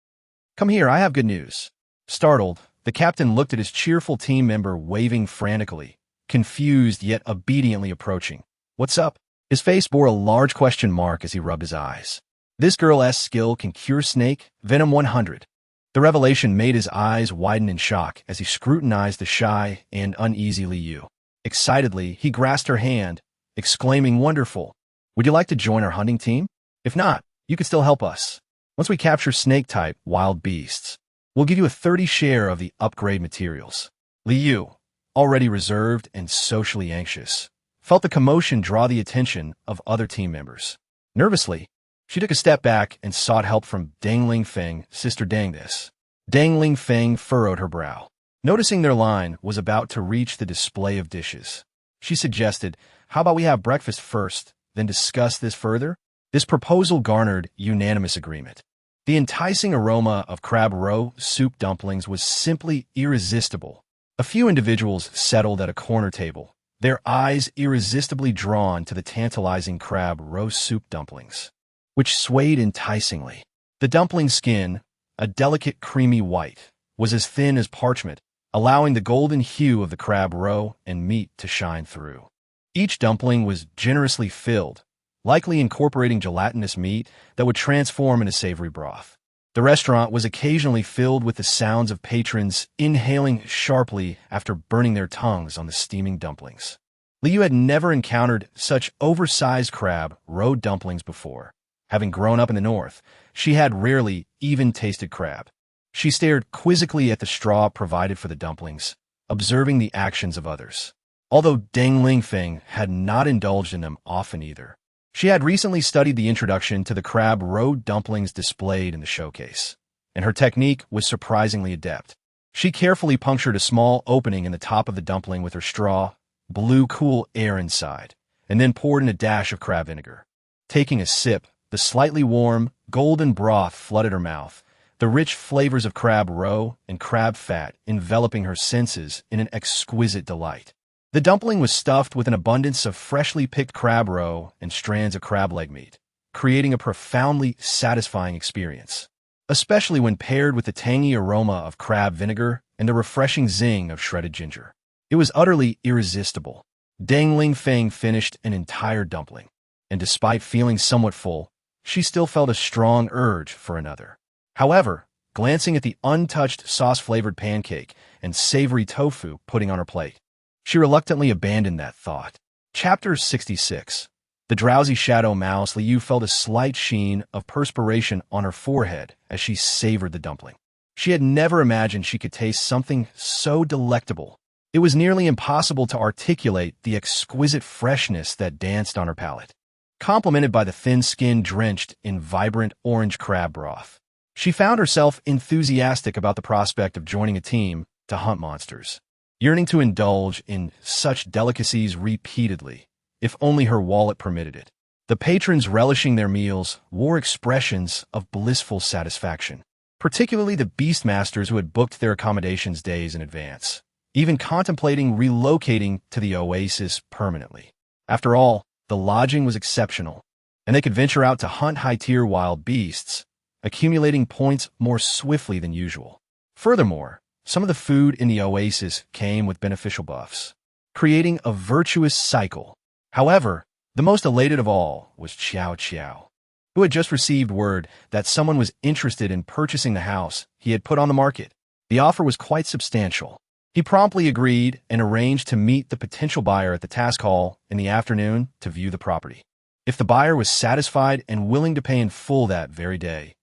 come here, I have good news." Startled, the captain looked at his cheerful team member waving frantically, confused yet obediently approaching. "What's up?" His face bore a large question mark as he rubbed his eyes. "This girl's skill can cure snake venom 100. The revelation made his eyes widen in shock as he scrutinized the shy and uneasy Liu. Excitedly, he grasped her hand, exclaiming, "Wonderful! Would you like to join our hunting team? If not, you could still help us. Once we capture snake-type wild beasts, we'll give you a 30 share of the upgrade materials." Liu, already reserved and socially anxious, felt the commotion draw the attention of other team members. Nervously, she took a step back and sought help from Dang Ling Feng, "Sister Dang this." Dang Ling Feng furrowed her brow. Noticing their line was about to reach the display of dishes, she suggested, "How about we have breakfast first, then discuss this further?" This proposal garnered unanimous agreement. The enticing aroma of crab roe soup dumplings was simply irresistible. A few individuals settled at a corner table, their eyes irresistibly drawn to the tantalizing crab roe soup dumplings, which swayed enticingly. The dumpling skin, a delicate creamy white, was as thin as parchment, allowing the golden hue of the crab roe and meat to shine through. Each dumpling was generously filled, likely incorporating gelatinous meat that would transform into savory broth. The restaurant was occasionally filled with the sounds of patrons inhaling sharply after burning their tongues on the steaming dumplings. Liu had never encountered such oversized crab roe dumplings before. Having grown up in the north, she had rarely even tasted crab. She stared quizzically at the straw provided for the dumplings, observing the actions of others. Although Dang Ling Feng had not indulged in them often either, she had recently studied the introduction to the crab roe dumplings displayed in the showcase, and her technique was surprisingly adept. She carefully punctured a small opening in the top of the dumpling with her straw, blew cool air inside, and then poured in a dash of crab vinegar. Taking a sip, the slightly warm, golden broth flooded her mouth, the rich flavors of crab roe and crab fat enveloping her senses in an exquisite delight. The dumpling was stuffed with an abundance of freshly picked crab roe and strands of crab leg meat, creating a profoundly satisfying experience, especially when paired with the tangy aroma of crab vinegar and the refreshing zing of shredded ginger. It was utterly irresistible. Dang Ling Feng finished an entire dumpling, and despite feeling somewhat full, she still felt a strong urge for another. However, glancing at the untouched sauce-flavored pancake and savory tofu pudding on her plate, she reluctantly abandoned that thought. Chapter 66. The drowsy shadow mouse Liu felt a slight sheen of perspiration on her forehead as she savored the dumpling. She had never imagined she could taste something so delectable. It was nearly impossible to articulate the exquisite freshness that danced on her palate, complemented by the thin skin drenched in vibrant orange crab broth. She found herself enthusiastic about the prospect of joining a team to hunt monsters. Yearning to indulge in such delicacies repeatedly, if only her wallet permitted it. The patrons relishing their meals wore expressions of blissful satisfaction, particularly the beastmasters who had booked their accommodations days in advance, even contemplating relocating to the oasis permanently. After all, the lodging was exceptional, and they could venture out to hunt high-tier wild beasts, accumulating points more swiftly than usual. Furthermore, some of the food in the oasis came with beneficial buffs, creating a virtuous cycle. However, the most elated of all was Xiao Xiao, who had just received word that someone was interested in purchasing the house he had put on the market. The offer was quite substantial. He promptly agreed and arranged to meet the potential buyer at the task hall in the afternoon to view the property. If the buyer was satisfied and willing to pay in full that very day,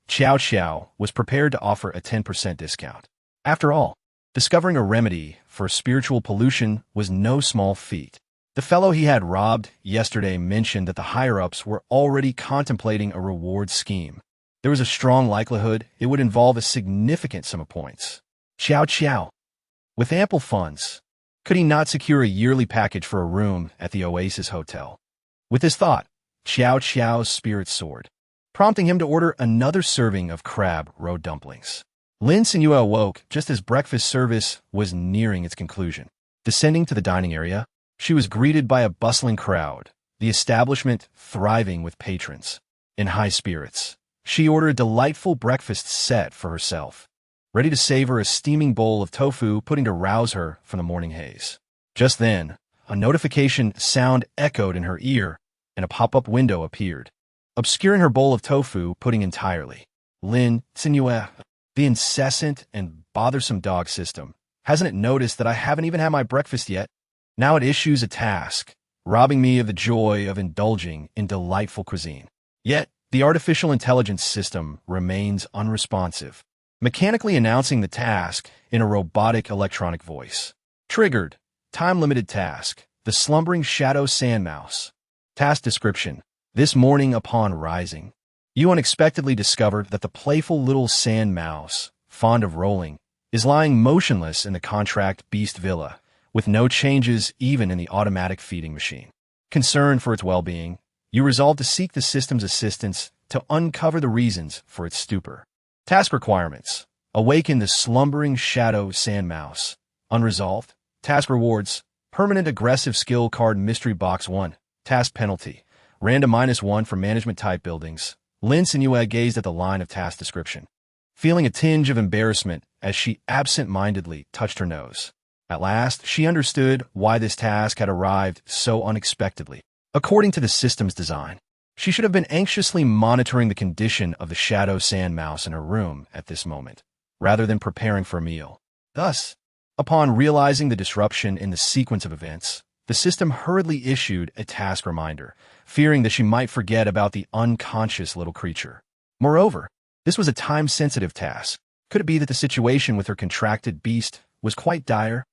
Xiao Xiao was prepared to offer a 10% discount. After all, discovering a remedy for spiritual pollution was no small feat. The fellow he had robbed yesterday mentioned that the higher-ups were already contemplating a reward scheme. There was a strong likelihood it would involve a significant sum of points. Xiao Xiao, with ample funds, could he not secure a yearly package for a room at the Oasis Hotel? With this thought, Xiao Xiao's spirits soared, prompting him to order another serving of crab roe dumplings. Lin Cenyue awoke just as breakfast service was nearing its conclusion. Descending to the dining area, she was greeted by a bustling crowd, the establishment thriving with patrons. In high spirits, she ordered a delightful breakfast set for herself, ready to savor a steaming bowl of tofu pudding to rouse her from the morning haze. Just then, a notification sound echoed in her ear, and a pop-up window appeared, obscuring her bowl of tofu pudding entirely. Lin Cenyue, the incessant and bothersome dog system, hasn't it noticed that I haven't even had my breakfast yet? Now it issues a task, robbing me of the joy of indulging in delightful cuisine. Yet, the artificial intelligence system remains unresponsive, mechanically announcing the task in a robotic electronic voice. Triggered. Time-limited task. The slumbering shadow sandmouse. Task description. This morning upon rising, you unexpectedly discovered that the playful little sand mouse, fond of rolling, is lying motionless in the contract beast villa, with no changes even in the automatic feeding machine. Concerned for its well-being, you resolve to seek the system's assistance to uncover the reasons for its stupor. Task requirements. Awaken the slumbering shadow sandmouse. Unresolved. Task rewards. Permanent aggressive skill card mystery box 1. Task penalty. Random -1 for management type buildings. Lin Cenyue gazed at the line of task description, feeling a tinge of embarrassment as she absent-mindedly touched her nose. At last, she understood why this task had arrived so unexpectedly. According to the system's design, she should have been anxiously monitoring the condition of the shadow sandmouse in her room at this moment, rather than preparing for a meal. Thus, upon realizing the disruption in the sequence of events, the system hurriedly issued a task reminder, fearing that she might forget about the unconscious little creature. Moreover, this was a time-sensitive task. Could it be that the situation with her contracted beast was quite dire?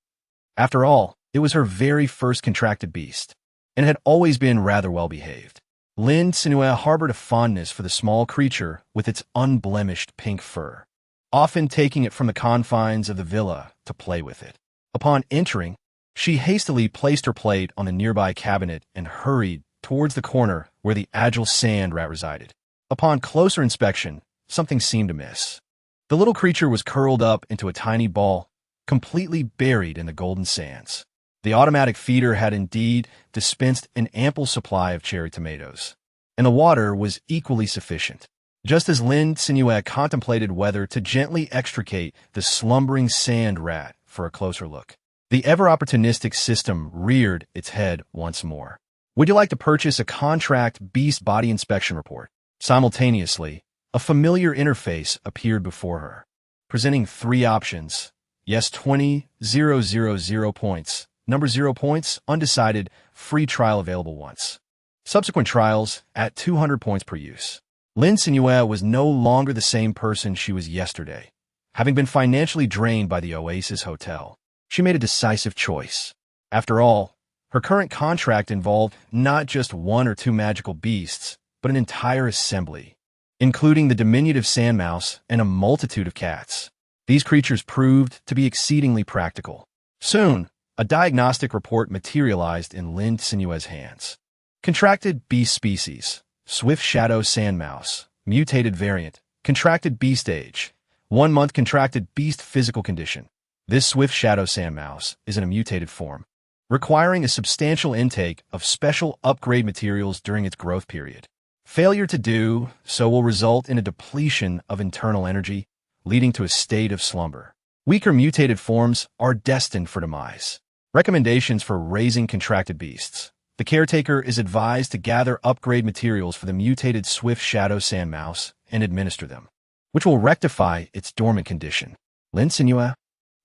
After all, it was her very first contracted beast, and it had always been rather well-behaved. Lin Cenyue harbored a fondness for the small creature with its unblemished pink fur, often taking it from the confines of the villa to play with it. Upon entering, she hastily placed her plate on a nearby cabinet and hurried towards the corner where the agile sand rat resided. Upon closer inspection, something seemed amiss. The little creature was curled up into a tiny ball, completely buried in the golden sands. The automatic feeder had indeed dispensed an ample supply of cherry tomatoes, and the water was equally sufficient. Just as Lin Cenyue contemplated whether to gently extricate the slumbering sand rat for a closer look, the ever-opportunistic system reared its head once more. Would you like to purchase a contract beast body inspection report? Simultaneously, a familiar interface appeared before her, presenting 3 options. Yes, 20,000 points. Number 0 points, undecided, free trial available once. Subsequent trials at 200 points per use. Lin Cenyue was no longer the same person she was yesterday. Having been financially drained by the Oasis Hotel, she made a decisive choice. After all, her current contract involved not just 1 or 2 magical beasts, but an entire assembly, including the diminutive sandmouse and a multitude of cats. These creatures proved to be exceedingly practical. Soon, A diagnostic report materialized in Lin Cenyue's hands. Contracted beast species, swift shadow sandmouse, mutated variant, contracted beast age, 1 month contracted beast physical condition. This swift shadow sandmouse is in a mutated form, requiring a substantial intake of special upgrade materials during its growth period. Failure to do so will result in a depletion of internal energy, leading to a state of slumber. Weaker mutated forms are destined for demise. Recommendations for raising contracted beasts. The caretaker is advised to gather upgrade materials for the mutated swift shadow sandmouse and administer them, which will rectify its dormant condition. Lin Cenyue?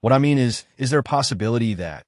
What I mean is there a possibility that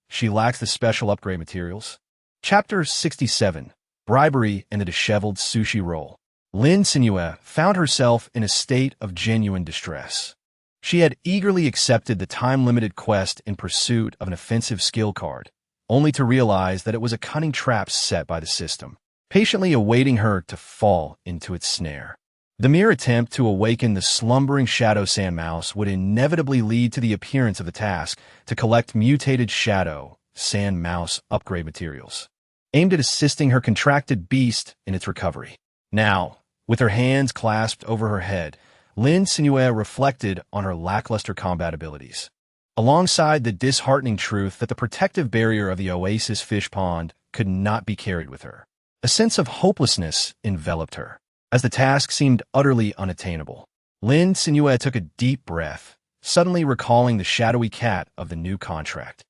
she lacks the special upgrade materials? Chapter 67. Bribery and the Disheveled Sushi Roll. Lin Cenyue found herself in a state of genuine distress. She had eagerly accepted the time-limited quest in pursuit of an offensive skill card, only to realize that it was a cunning trap set by the system, patiently awaiting her to fall into its snare. The mere attempt to awaken the slumbering shadow sandmouse would inevitably lead to the appearance of the task to collect mutated shadow sandmouse upgrade materials, aimed at assisting her contracted beast in its recovery. Now, with her hands clasped over her head, Lin Cenyue reflected on her lackluster combat abilities, alongside the disheartening truth that the protective barrier of the oasis fish pond could not be carried with her. A sense of hopelessness enveloped her, as the task seemed utterly unattainable. Lin Cenyue took a deep breath, suddenly recalling the shadowy cat of the new contract.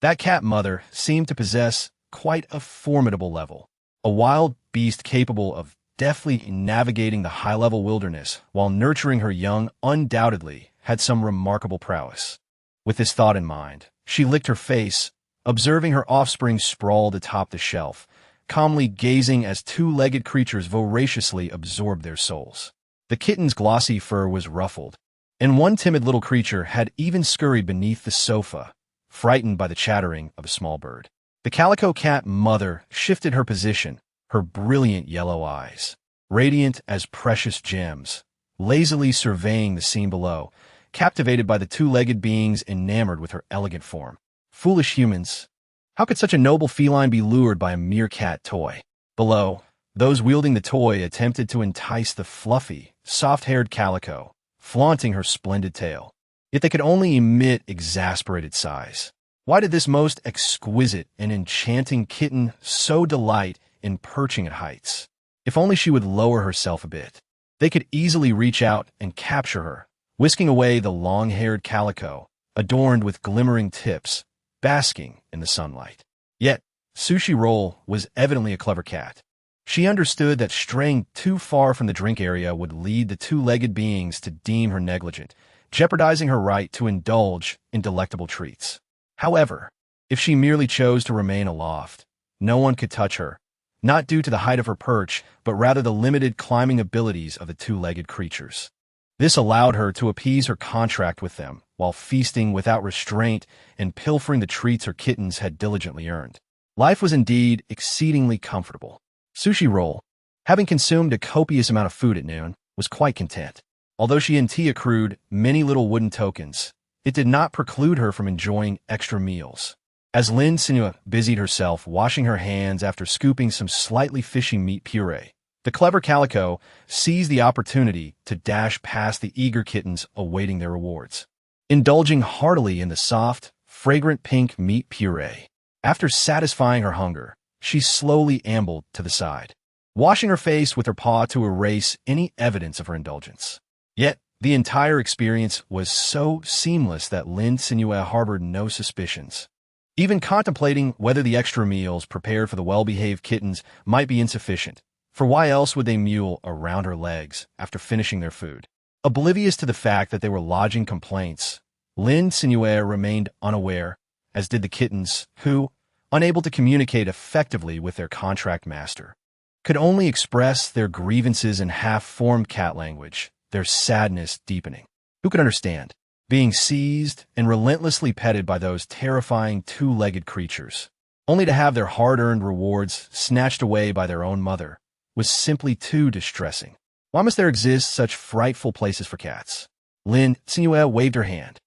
That cat mother seemed to possess quite a formidable level, a wild beast capable of deftly navigating the high-level wilderness while nurturing her young undoubtedly had some remarkable prowess. With this thought in mind, she licked her face, observing her offspring sprawled atop the shelf, calmly gazing as two-legged creatures voraciously absorbed their souls. The kitten's glossy fur was ruffled, and one timid little creature had even scurried beneath the sofa, frightened by the chattering of a small bird. The calico cat mother shifted her position, her brilliant yellow eyes, radiant as precious gems, lazily surveying the scene below, captivated by the two-legged beings enamored with her elegant form. Foolish humans! How could such a noble feline be lured by a mere cat toy? Below, those wielding the toy attempted to entice the fluffy, soft-haired calico, flaunting her splendid tail. Yet they could only emit exasperated sighs. Why did this most exquisite and enchanting kitten so delight in perching at heights? If only she would lower herself a bit. They could easily reach out and capture her, whisking away the long-haired calico, adorned with glimmering tips, basking in the sunlight. Yet, Sushi Roll was evidently a clever cat. She understood that straying too far from the drink area would lead the two-legged beings to deem her negligent, jeopardizing her right to indulge in delectable treats. However, if she merely chose to remain aloft, no one could touch her, not due to the height of her perch, but rather the limited climbing abilities of the two-legged creatures. This allowed her to appease her contract with them, while feasting without restraint and pilfering the treats her kittens had diligently earned. Life was indeed exceedingly comfortable. Sushi Roll, having consumed a copious amount of food at noon, was quite content. Although she and T accrued many little wooden tokens, it did not preclude her from enjoying extra meals. As Lin Cenyue busied herself washing her hands after scooping some slightly fishy meat puree, the clever calico seized the opportunity to dash past the eager kittens awaiting their rewards, indulging heartily in the soft, fragrant pink meat puree. After satisfying her hunger, she slowly ambled to the side, washing her face with her paw to erase any evidence of her indulgence. Yet, the entire experience was so seamless that Lin Cenyue harbored no suspicions, even contemplating whether the extra meals prepared for the well-behaved kittens might be insufficient, for why else would they mule around her legs after finishing their food? Oblivious to the fact that they were lodging complaints, Lin Cenyue remained unaware, as did the kittens, who, unable to communicate effectively with their contract master, could only express their grievances in half-formed cat language, their sadness deepening. Who could understand? Being seized and relentlessly petted by those terrifying two-legged creatures, only to have their hard-earned rewards snatched away by their own mother, was simply too distressing. Why must there exist such frightful places for cats? Lin Cenyue waved her hand,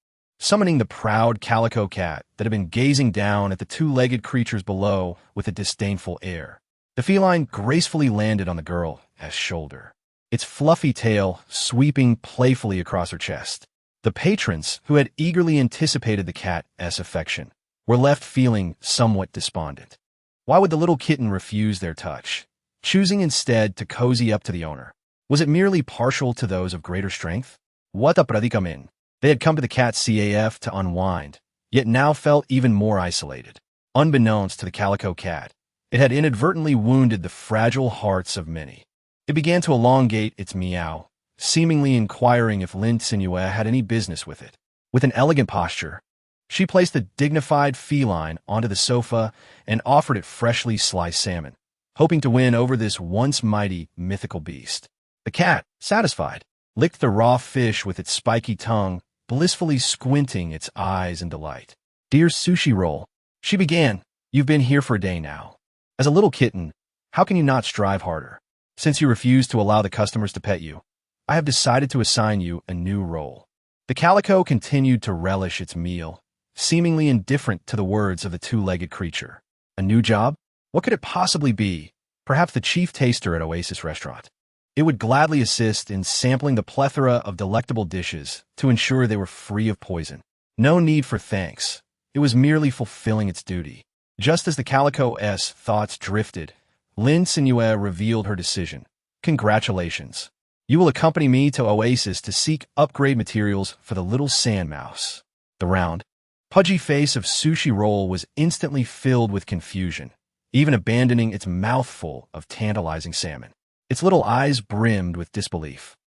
summoning the proud calico cat that had been gazing down at the two-legged creatures below with a disdainful air. The feline gracefully landed on the girl's shoulder, its fluffy tail sweeping playfully across her chest. The patrons, who had eagerly anticipated the cat's affection, were left feeling somewhat despondent. Why would the little kitten refuse their touch, choosing instead to cozy up to the owner? Was it merely partial to those of greater strength? What a predicament! They had come to the cat's CAF to unwind, yet now felt even more isolated. Unbeknownst to the calico cat, it had inadvertently wounded the fragile hearts of many. It began to elongate its meow, seemingly inquiring if Lin Cenyue had any business with it. With an elegant posture, she placed the dignified feline onto the sofa and offered it freshly sliced salmon, hoping to win over this once mighty, mythical beast. The cat, satisfied, licked the raw fish with its spiky tongue, blissfully squinting its eyes in delight. "Dear sushi roll," she began, "you've been here for a day now. As a little kitten, how can you not strive harder? Since you refuse to allow the customers to pet you, I have decided to assign you a new role." The calico continued to relish its meal, seemingly indifferent to the words of the two-legged creature. A new job? What could it possibly be? Perhaps the chief taster at Oasis restaurant. It would gladly assist in sampling the plethora of delectable dishes to ensure they were free of poison. No need for thanks. It was merely fulfilling its duty. Just as the calico's thoughts drifted, Lin Cenyue revealed her decision. "Congratulations. You will accompany me to Oasis to seek upgrade materials for the little sand mouse." The round, pudgy face of Sushi Roll was instantly filled with confusion, even abandoning its mouthful of tantalizing salmon. Its little eyes brimmed with disbelief.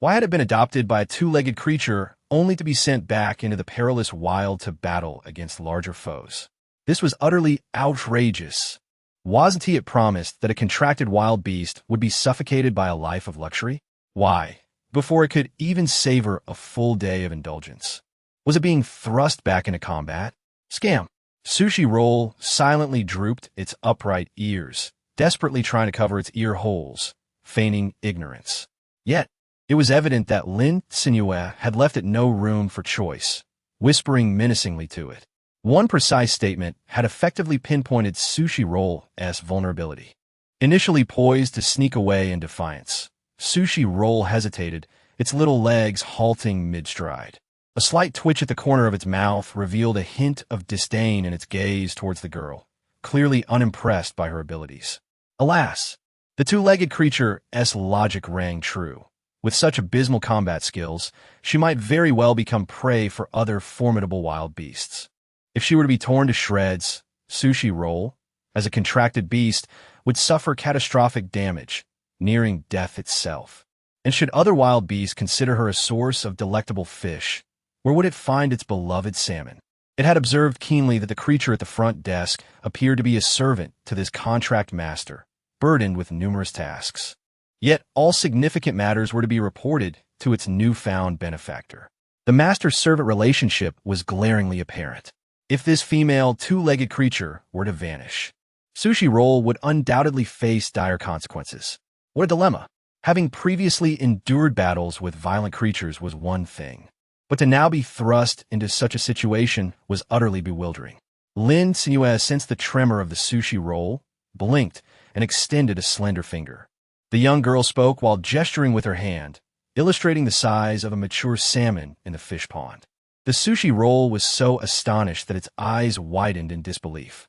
Why had it been adopted by a two-legged creature only to be sent back into the perilous wild to battle against larger foes? This was utterly outrageous. Wasn't it promised that a contracted wild beast would be suffocated by a life of luxury? Why, before it could even savor a full day of indulgence? Was it being thrust back into combat? Scam. Sushi Roll silently drooped its upright ears, desperately trying to cover its ear holes, feigning ignorance. Yet, it was evident that Lin Cenyue had left it no room for choice, whispering menacingly to it. One precise statement had effectively pinpointed Sushi Roll's vulnerability. Initially poised to sneak away in defiance, Sushi Roll hesitated, its little legs halting mid-stride. A slight twitch at the corner of its mouth revealed a hint of disdain in its gaze towards the girl, clearly unimpressed by her abilities. Alas, the two-legged creature's logic rang true. With such abysmal combat skills, she might very well become prey for other formidable wild beasts. If she were to be torn to shreds, Sushi Roll, as a contracted beast, would suffer catastrophic damage, nearing death itself. And should other wild beasts consider her a source of delectable fish, where would it find its beloved salmon? It had observed keenly that the creature at the front desk appeared to be a servant to this contract master, burdened with numerous tasks. Yet all significant matters were to be reported to its newfound benefactor. The master-servant relationship was glaringly apparent. If this female two-legged creature were to vanish, Sushi Roll would undoubtedly face dire consequences. What a dilemma! Having previously endured battles with violent creatures was one thing, but to now be thrust into such a situation was utterly bewildering. Lin Cenyue sensed the tremor of the Sushi Roll, blinked, and extended a slender finger. The young girl spoke while gesturing with her hand, illustrating the size of a mature salmon in the fish pond. The Sushi Roll was so astonished that its eyes widened in disbelief.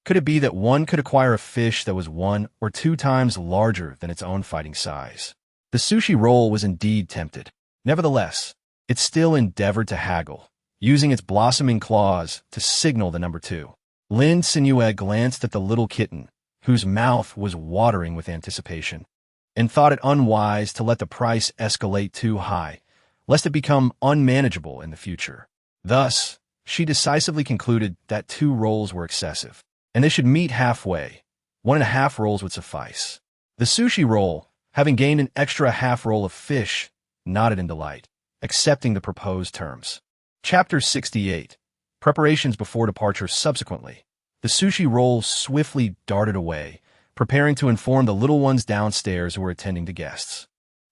Could it be that one could acquire a fish that was 1 or 2 times larger than its own fighting size? The Sushi Roll was indeed tempted. Nevertheless, it still endeavored to haggle, using its blossoming claws to signal the number 2. Lin Cenyue glanced at the little kitten, whose mouth was watering with anticipation, and thought it unwise to let the price escalate too high, lest it become unmanageable in the future. Thus, she decisively concluded that 2 rolls were excessive, and they should meet halfway. 1.5 rolls would suffice. The Sushi Roll, having gained an extra half roll of fish, nodded in delight, accepting the proposed terms. Chapter 68. Preparations before departure. Subsequently, the Sushi Roll swiftly darted away, preparing to inform the little ones downstairs who were attending to guests.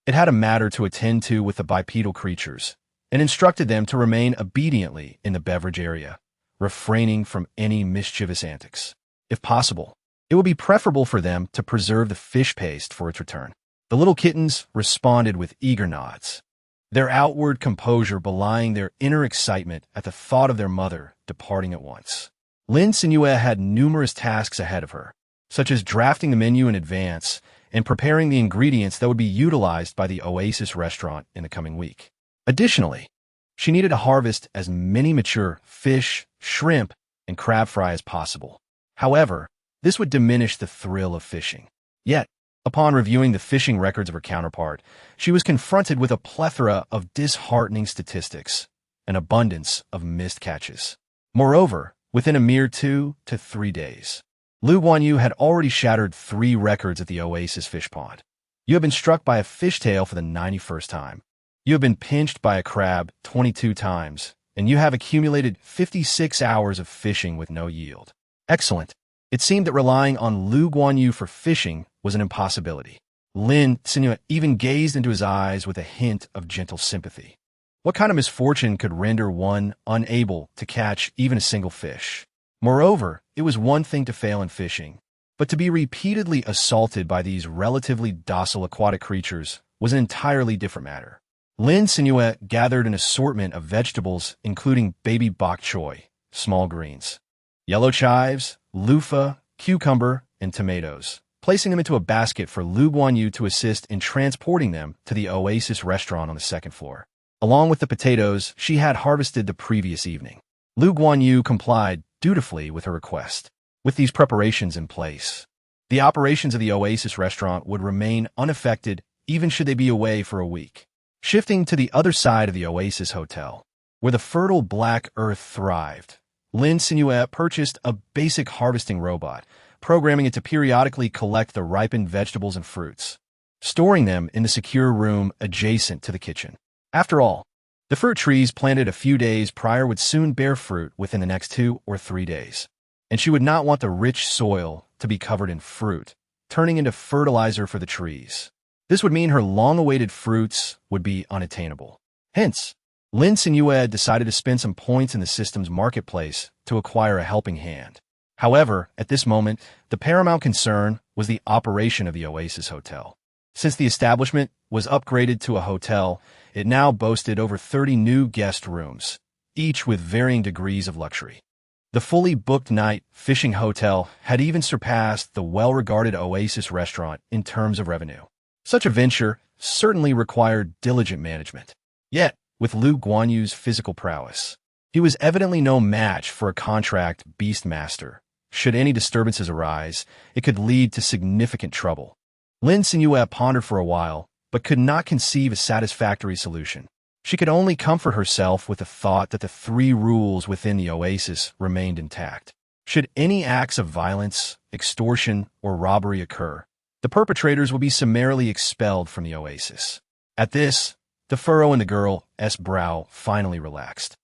It had a matter to attend to with the bipedal creatures, and instructed them to remain obediently in the beverage area, refraining from any mischievous antics. If possible, it would be preferable for them to preserve the fish paste for its return. The little kittens responded with eager nods, their outward composure belying their inner excitement at the thought of their mother departing at once. Lin Cenyue had numerous tasks ahead of her, such as drafting the menu in advance and preparing the ingredients that would be utilized by the Oasis restaurant in the coming week. Additionally, she needed to harvest as many mature fish, shrimp, and crab fry as possible. However, this would diminish the thrill of fishing. Yet, upon reviewing the fishing records of her counterpart, she was confronted with a plethora of disheartening statistics, an abundance of missed catches. Moreover, within a mere 2 to 3 days, Lu Guanyu had already shattered 3 records at the Oasis fish pond. You have been struck by a fishtail for the 91st time. You have been pinched by a crab 22 times, and you have accumulated 56 hours of fishing with no yield. Excellent. It seemed that relying on Lu Guanyu for fishing was an impossibility. Lin Cenyue even gazed into his eyes with a hint of gentle sympathy. What kind of misfortune could render one unable to catch even a single fish? Moreover, it was one thing to fail in fishing, but to be repeatedly assaulted by these relatively docile aquatic creatures was an entirely different matter. Lin Cenyue gathered an assortment of vegetables, including baby bok choy, small greens, yellow chives, loofah, cucumber, and tomatoes, placing them into a basket for Lu Guanyu to assist in transporting them to the Oasis restaurant on the 2nd floor. Along with the potatoes she had harvested the previous evening, Lu Guanyu complied dutifully with her request. With these preparations in place, the operations of the Oasis restaurant would remain unaffected even should they be away for a week. Shifting to the other side of the Oasis Hotel, where the fertile black earth thrived, Lin Cenyue purchased a basic harvesting robot, programming it to periodically collect the ripened vegetables and fruits, storing them in the secure room adjacent to the kitchen. After all, the fruit trees planted a few days prior would soon bear fruit within the next 2 or 3 days, and she would not want the rich soil to be covered in fruit, turning into fertilizer for the trees. This would mean her long-awaited fruits would be unattainable. Hence, Lin Cenyue decided to spend some points in the system's marketplace to acquire a helping hand. However, at this moment, the paramount concern was the operation of the Oasis Hotel. Since the establishment was upgraded to a hotel, it now boasted over 30 new guest rooms, each with varying degrees of luxury. The fully booked night fishing hotel had even surpassed the well-regarded Oasis restaurant in terms of revenue. Such a venture certainly required diligent management. Yet, with Lu Guanyu's physical prowess, he was evidently no match for a contract beastmaster. Should any disturbances arise, it could lead to significant trouble. Lin Cenyue pondered for a while, but could not conceive a satisfactory solution. She could only comfort herself with the thought that the 3 rules within the Oasis remained intact. Should any acts of violence, extortion, or robbery occur, the perpetrators would be summarily expelled from the Oasis. At this, the furrow in the girl's brow finally relaxed.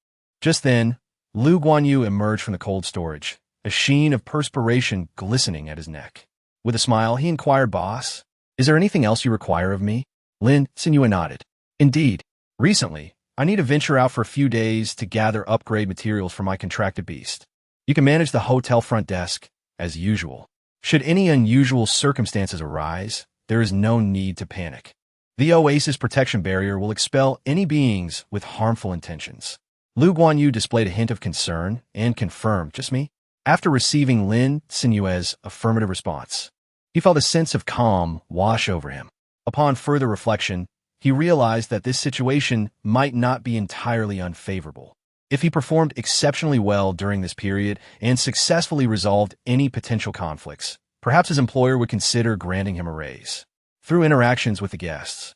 Just then, Lu Guanyu emerged from the cold storage, a sheen of perspiration glistening at his neck. With a smile, he inquired, "Boss, is there anything else you require of me?" Lin Cenyue nodded. "Indeed. Recently, I need to venture out for a few days to gather upgrade materials for my contracted beast. You can manage the hotel front desk, as usual. Should any unusual circumstances arise, there is no need to panic. The Oasis protection barrier will expel any beings with harmful intentions." Lu Guanyu displayed a hint of concern and confirmed, "Just me?" After receiving Lin Cenyue's affirmative response, he felt a sense of calm wash over him. Upon further reflection, he realized that this situation might not be entirely unfavorable. If he performed exceptionally well during this period and successfully resolved any potential conflicts, perhaps his employer would consider granting him a raise. Through interactions with the guests,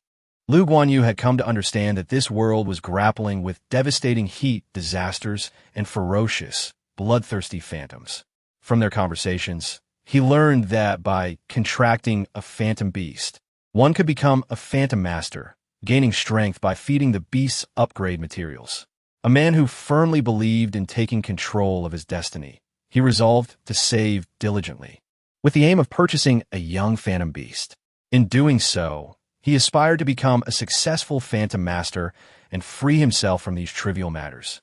Lu Guanyu had come to understand that this world was grappling with devastating heat, disasters, and ferocious, bloodthirsty phantoms. From their conversations, he learned that by contracting a phantom beast, one could become a phantom master, gaining strength by feeding the beast's upgrade materials. A man who firmly believed in taking control of his destiny, he resolved to save diligently, with the aim of purchasing a young phantom beast. In doing so, He aspired to become a successful phantom master and free himself from these trivial matters,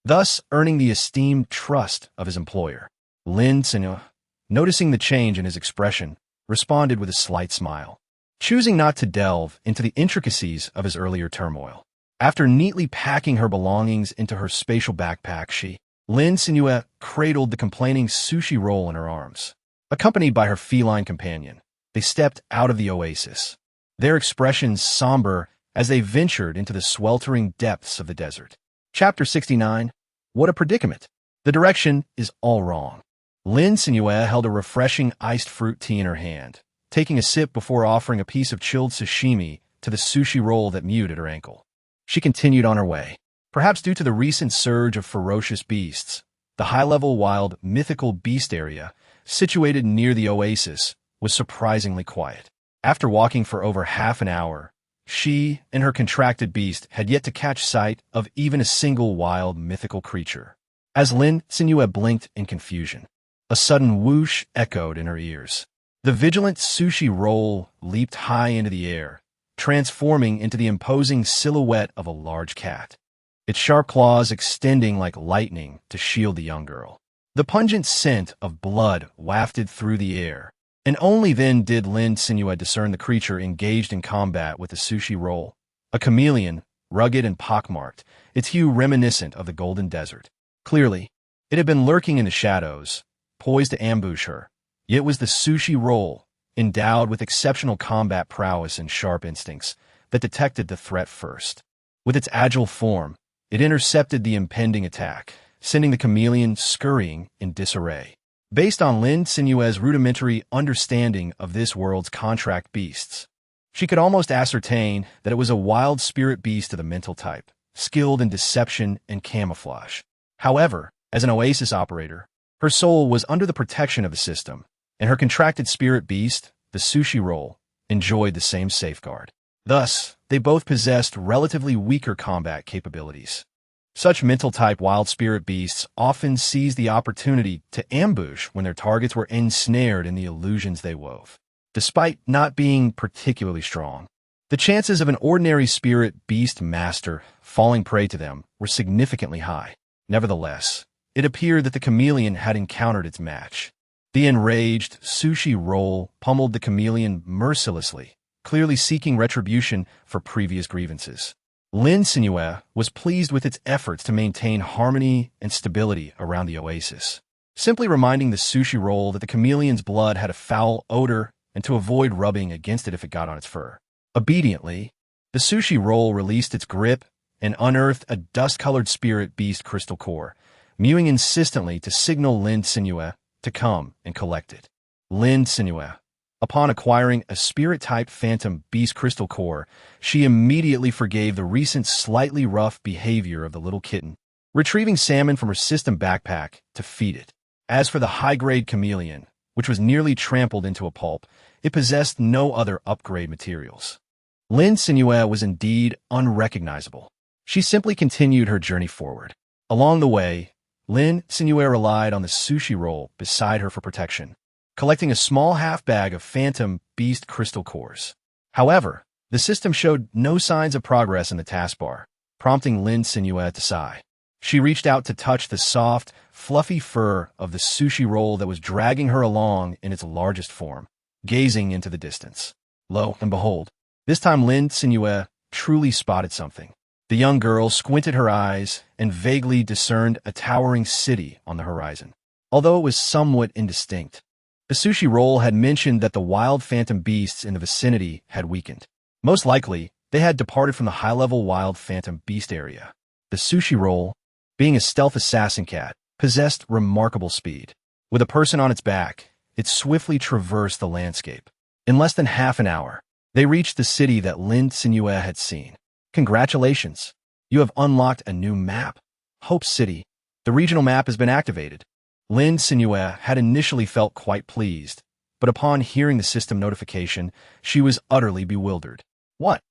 thus earning the esteemed trust of his employer. Lin Cenyue, noticing the change in his expression, responded with a slight smile, choosing not to delve into the intricacies of his earlier turmoil. After neatly packing her belongings into her spatial backpack, Lin Cenyue cradled the complaining sushi roll in her arms. Accompanied by her feline companion, they stepped out of the oasis, their expressions somber as they ventured into the sweltering depths of the desert. Chapter 69. What a predicament! The direction is all wrong. Lin Cenyue held a refreshing iced fruit tea in her hand, taking a sip before offering a piece of chilled sashimi to the sushi roll that mewed at her ankle. She continued on her way. Perhaps due to the recent surge of ferocious beasts, the high-level wild mythical beast area, situated near the oasis, was surprisingly quiet. After walking for over half an hour, she and her contracted beast had yet to catch sight of even a single wild mythical creature. As Lin Cenyue blinked in confusion, a sudden whoosh echoed in her ears. The vigilant sushi roll leaped high into the air, transforming into the imposing silhouette of a large cat, its sharp claws extending like lightning to shield the young girl. The pungent scent of blood wafted through the air, and only then did Lin Cenyue discern the creature engaged in combat with the sushi roll, a chameleon, rugged and pockmarked, its hue reminiscent of the golden desert. Clearly, it had been lurking in the shadows, poised to ambush her. Yet it was the sushi roll, endowed with exceptional combat prowess and sharp instincts, that detected the threat first. With its agile form, it intercepted the impending attack, sending the chameleon scurrying in disarray. Based on Lin Cenyue's rudimentary understanding of this world's contract beasts, she could almost ascertain that it was a wild spirit beast of the mental type, skilled in deception and camouflage. However, as an oasis operator, her soul was under the protection of the system, and her contracted spirit beast, the sushi roll, enjoyed the same safeguard. Thus, they both possessed relatively weaker combat capabilities. Such mental-type wild spirit beasts often seize the opportunity to ambush when their targets were ensnared in the illusions they wove. Despite not being particularly strong, the chances of an ordinary spirit beast master falling prey to them were significantly high. Nevertheless, it appeared that the chameleon had encountered its match. The enraged sushi roll pummeled the chameleon mercilessly, clearly seeking retribution for previous grievances. Lin Cenyue was pleased with its efforts to maintain harmony and stability around the oasis, simply reminding the sushi roll that the chameleon's blood had a foul odor and to avoid rubbing against it if it got on its fur. Obediently, the sushi roll released its grip and unearthed a dust-colored spirit beast crystal core, mewing insistently to signal Lin Cenyue to come and collect it. Lin Cenyue, upon acquiring a spirit-type phantom beast crystal core, she immediately forgave the recent slightly rough behavior of the little kitten, retrieving salmon from her system backpack to feed it. As for the high-grade chameleon, which was nearly trampled into a pulp, it possessed no other upgrade materials. Lin Cenyue was indeed unrecognizable. She simply continued her journey forward. Along the way, Lin Cenyue relied on the sushi roll beside her for protection, collecting a small half-bag of phantom beast crystal cores. However, the system showed no signs of progress in the taskbar, prompting Lin Cenyue to sigh. She reached out to touch the soft, fluffy fur of the sushi roll that was dragging her along in its largest form, gazing into the distance. Lo and behold, this time Lin Cenyue truly spotted something. The young girl squinted her eyes and vaguely discerned a towering city on the horizon, although it was somewhat indistinct. The sushi roll had mentioned that the wild phantom beasts in the vicinity had weakened. Most likely, they had departed from the high-level wild phantom beast area. The sushi roll, being a stealth assassin cat, possessed remarkable speed. With a person on its back, it swiftly traversed the landscape. In less than half an hour, they reached the city that Lin Cenyue had seen. Congratulations! You have unlocked a new map. Hope City. The regional map has been activated. Lin Cenyue had initially felt quite pleased, but upon hearing the system notification, she was utterly bewildered. What?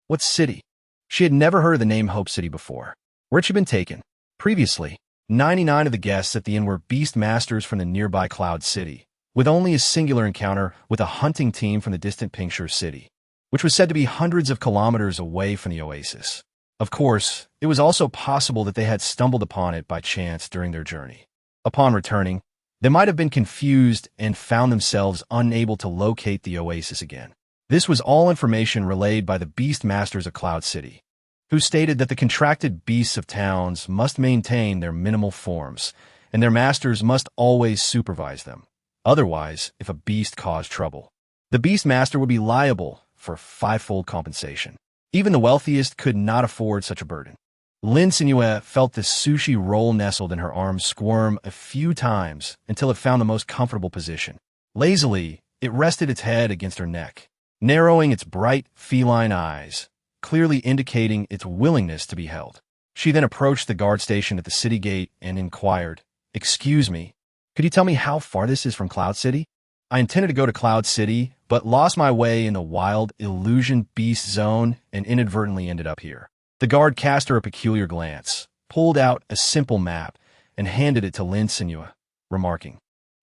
What city? She had never heard of the name Hope City before. Where'd she been taken? Previously, 99 of the guests at the inn were beast masters from the nearby Cloud City, with only a singular encounter with a hunting team from the distant Pingshur City. which was said to be hundreds of kilometers away from the oasis. Of course, it was also possible that they had stumbled upon it by chance during their journey. Upon returning, they might have been confused and found themselves unable to locate the oasis again. This was all information relayed by the beast masters of Cloud City, who stated that the contracted beasts of towns must maintain their minimal forms, and their masters must always supervise them. Otherwise, if a beast caused trouble, the beast master would be liable for fivefold compensation. Even the wealthiest could not afford such a burden. Lin Cenyue felt the sushi roll nestled in her arms squirm a few times until it found the most comfortable position. Lazily, it rested its head against her neck, narrowing its bright, feline eyes, clearly indicating its willingness to be held. She then approached the guard station at the city gate and inquired, "Excuse me, could you tell me how far this is from Cloud City? I intended to go to Cloud City, but lost my way in the wild illusion beast zone and inadvertently ended up here." The guard cast her a peculiar glance, pulled out a simple map, and handed it to Lin Cenyue, remarking,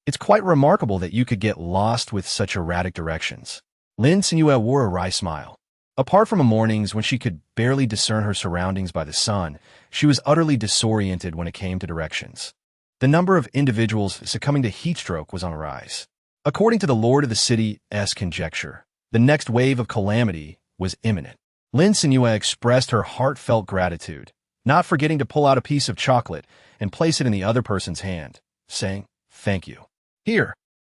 "It's quite remarkable that you could get lost with such erratic directions." Lin Cenyue wore a wry smile. Apart from mornings when she could barely discern her surroundings by the sun, she was utterly disoriented when it came to directions. The number of individuals succumbing to heatstroke was on the rise. According to the Lord of the City's conjecture, the next wave of calamity was imminent. Lin Cenyue expressed her heartfelt gratitude, not forgetting to pull out a piece of chocolate and place it in the other person's hand, saying, "Thank you. Here,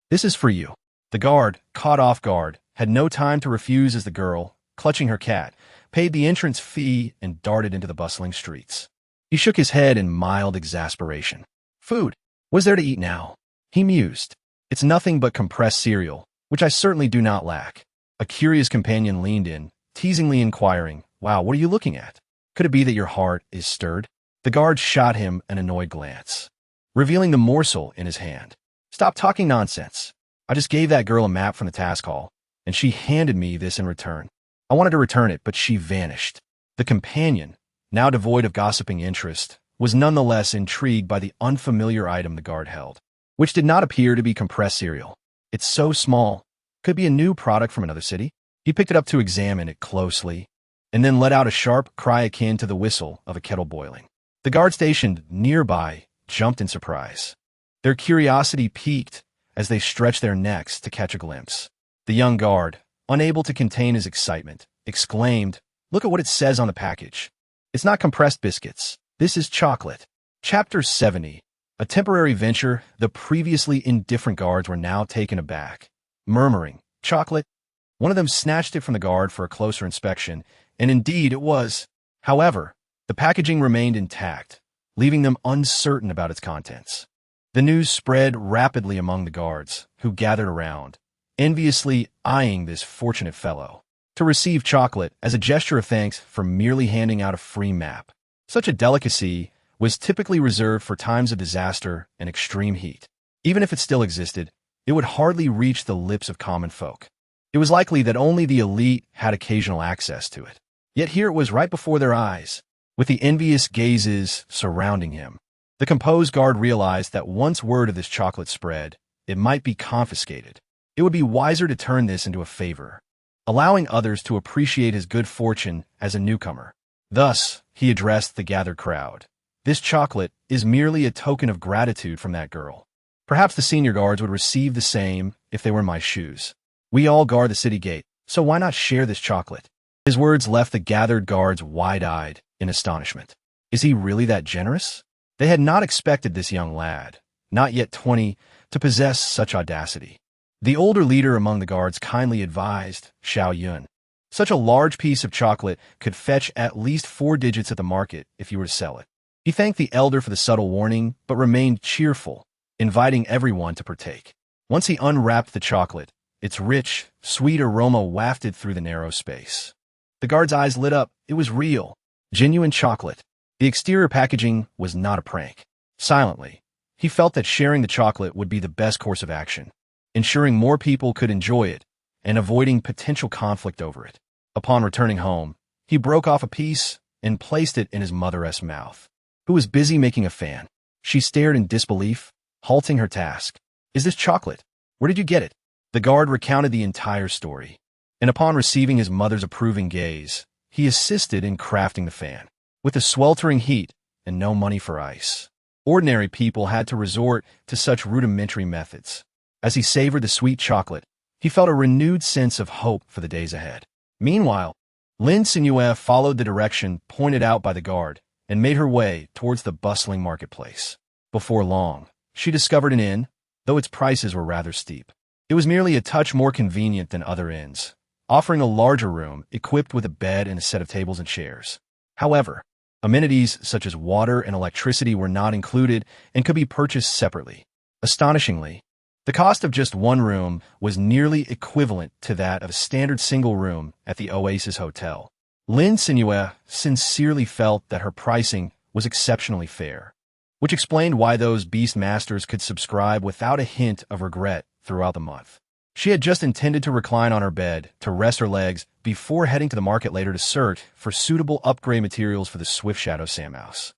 this is for you." The guard, caught off guard, had no time to refuse as the girl, clutching her cat, paid the entrance fee and darted into the bustling streets. He shook his head in mild exasperation. "Food. What's there to eat now?" he mused. "It's nothing but compressed cereal, which I certainly do not lack." A curious companion leaned in, teasingly inquiring, "Wow, what are you looking at? Could it be that your heart is stirred?" The guard shot him an annoyed glance, revealing the morsel in his hand. "Stop talking nonsense. I just gave that girl a map from the task hall, and she handed me this in return. I wanted to return it, but she vanished." The companion, now devoid of gossiping interest, was nonetheless intrigued by the unfamiliar item the guard held, which did not appear to be compressed cereal. "It's so small. Could be a new product from another city." He picked it up to examine it closely, and then let out a sharp cry akin to the whistle of a kettle boiling. The guard stationed nearby jumped in surprise. Their curiosity piqued as they stretched their necks to catch a glimpse. The young guard, unable to contain his excitement, exclaimed, "Look at what it says on the package. It's not compressed biscuits. This is chocolate." Chapter 70. A temporary venture. The previously indifferent guards were now taken aback, murmuring, "Chocolate?" One of them snatched it from the guard for a closer inspection, and indeed it was. However, the packaging remained intact, leaving them uncertain about its contents. The news spread rapidly among the guards, who gathered around, enviously eyeing this fortunate fellow, to receive chocolate as a gesture of thanks for merely handing out a free map. Such a delicacy was typically reserved for times of disaster and extreme heat. Even if it still existed, it would hardly reach the lips of common folk. It was likely that only the elite had occasional access to it. Yet here it was right before their eyes, with the envious gazes surrounding him. The composed guard realized that once word of this chocolate spread, it might be confiscated. It would be wiser to turn this into a favor, allowing others to appreciate his good fortune as a newcomer. Thus, he addressed the gathered crowd. "This chocolate is merely a token of gratitude from that girl. Perhaps the senior guards would receive the same if they were in my shoes. We all guard the city gate, so why not share this chocolate?" His words left the gathered guards wide-eyed in astonishment. Is he really that generous? They had not expected this young lad, not yet 20, to possess such audacity. The older leader among the guards kindly advised Xiao Yun. Such a large piece of chocolate could fetch at least 4 digits at the market if you were to sell it. He thanked the elder for the subtle warning, but remained cheerful, inviting everyone to partake. Once he unwrapped the chocolate, its rich, sweet aroma wafted through the narrow space. The guard's eyes lit up. It was real, genuine chocolate. The exterior packaging was not a prank. Silently, he felt that sharing the chocolate would be the best course of action, ensuring more people could enjoy it and avoiding potential conflict over it. Upon returning home, he broke off a piece and placed it in his mother's mouth, who was busy making a fan. She stared in disbelief, halting her task. "Is this chocolate? Where did you get it?" The guard recounted the entire story, and upon receiving his mother's approving gaze, he assisted in crafting the fan. With the sweltering heat and no money for ice, ordinary people had to resort to such rudimentary methods. As he savored the sweet chocolate, he felt a renewed sense of hope for the days ahead. Meanwhile, Lin Cenyue followed the direction pointed out by the guard and made her way towards the bustling marketplace. Before long, she discovered an inn, though its prices were rather steep. It was merely a touch more convenient than other inns, offering a larger room equipped with a bed and a set of tables and chairs. However, amenities such as water and electricity were not included and could be purchased separately. Astonishingly, the cost of just one room was nearly equivalent to that of a standard single room at the Oasis Hotel. Lin Cenyue sincerely felt that her pricing was exceptionally fair, which explained why those beast masters could subscribe without a hint of regret throughout the month. She had just intended to recline on her bed to rest her legs before heading to the market later to search for suitable upgrade materials for the Swift Shadow Sammouse.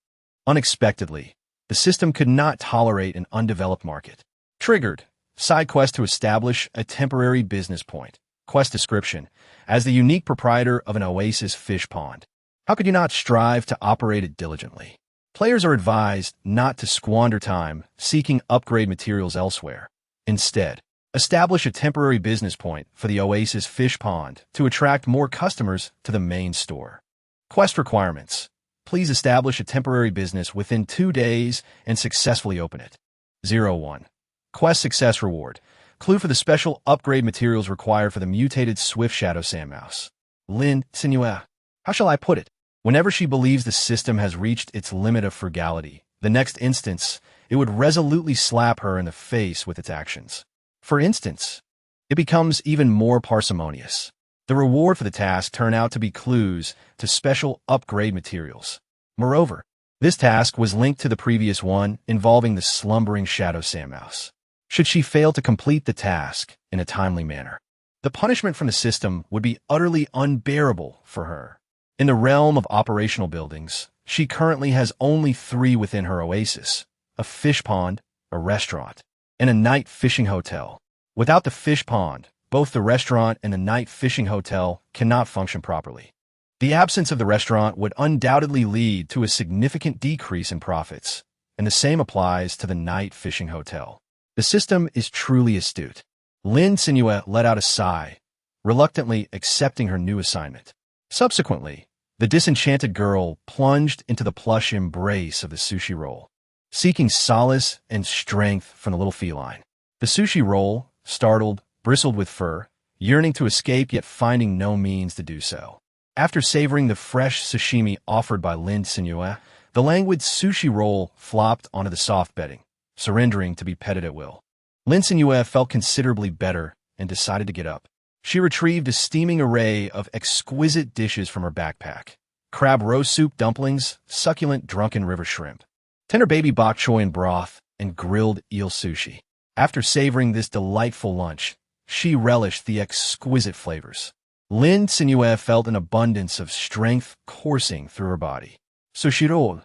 Unexpectedly, the system could not tolerate an undeveloped market. Triggered. Side quest to establish a temporary business point. Quest description: as the unique proprietor of an oasis fish pond, how could you not strive to operate it diligently? Players are advised not to squander time seeking upgrade materials elsewhere. Instead, establish a temporary business point for the oasis fish pond to attract more customers to the main store. Quest requirements: please establish a temporary business within 2 days and successfully open it. 01. Quest success reward: clue for the special upgrade materials required for the mutated Swift Shadow Sammouse. Lin Cenyue. How shall I put it? Whenever she believes the system has reached its limit of frugality, the next instance, it would resolutely slap her in the face with its actions. For instance, it becomes even more parsimonious. The reward for the task turned out to be clues to special upgrade materials. Moreover, this task was linked to the previous one involving the slumbering Shadow Sammouse. Should she fail to complete the task in a timely manner, the punishment from the system would be utterly unbearable for her. In the realm of operational buildings, she currently has only 3 within her oasis: a fish pond, a restaurant, and a night fishing hotel. Without the fish pond, both the restaurant and the night fishing hotel cannot function properly. The absence of the restaurant would undoubtedly lead to a significant decrease in profits, and the same applies to the night fishing hotel. The system is truly astute. Lin Cenyue let out a sigh, reluctantly accepting her new assignment. Subsequently, the disenchanted girl plunged into the plush embrace of the sushi roll, seeking solace and strength from the little feline. The sushi roll, startled, bristled with fur, yearning to escape yet finding no means to do so. After savoring the fresh sashimi offered by Lin Cenyue, the languid sushi roll flopped onto the soft bedding, surrendering to be petted at will. Lin Cenyue felt considerably better and decided to get up. She retrieved a steaming array of exquisite dishes from her backpack: crab roast soup dumplings, succulent drunken river shrimp, tender baby bok choy in broth, and grilled eel sushi. After savoring this delightful lunch, she relished the exquisite flavors. Lin Cenyue felt an abundance of strength coursing through her body. Sushiro,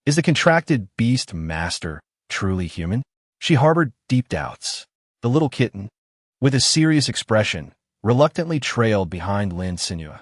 is the contracted beast master truly human? She harbored deep doubts. The little kitten, with a serious expression, reluctantly trailed behind Lin Cenyue,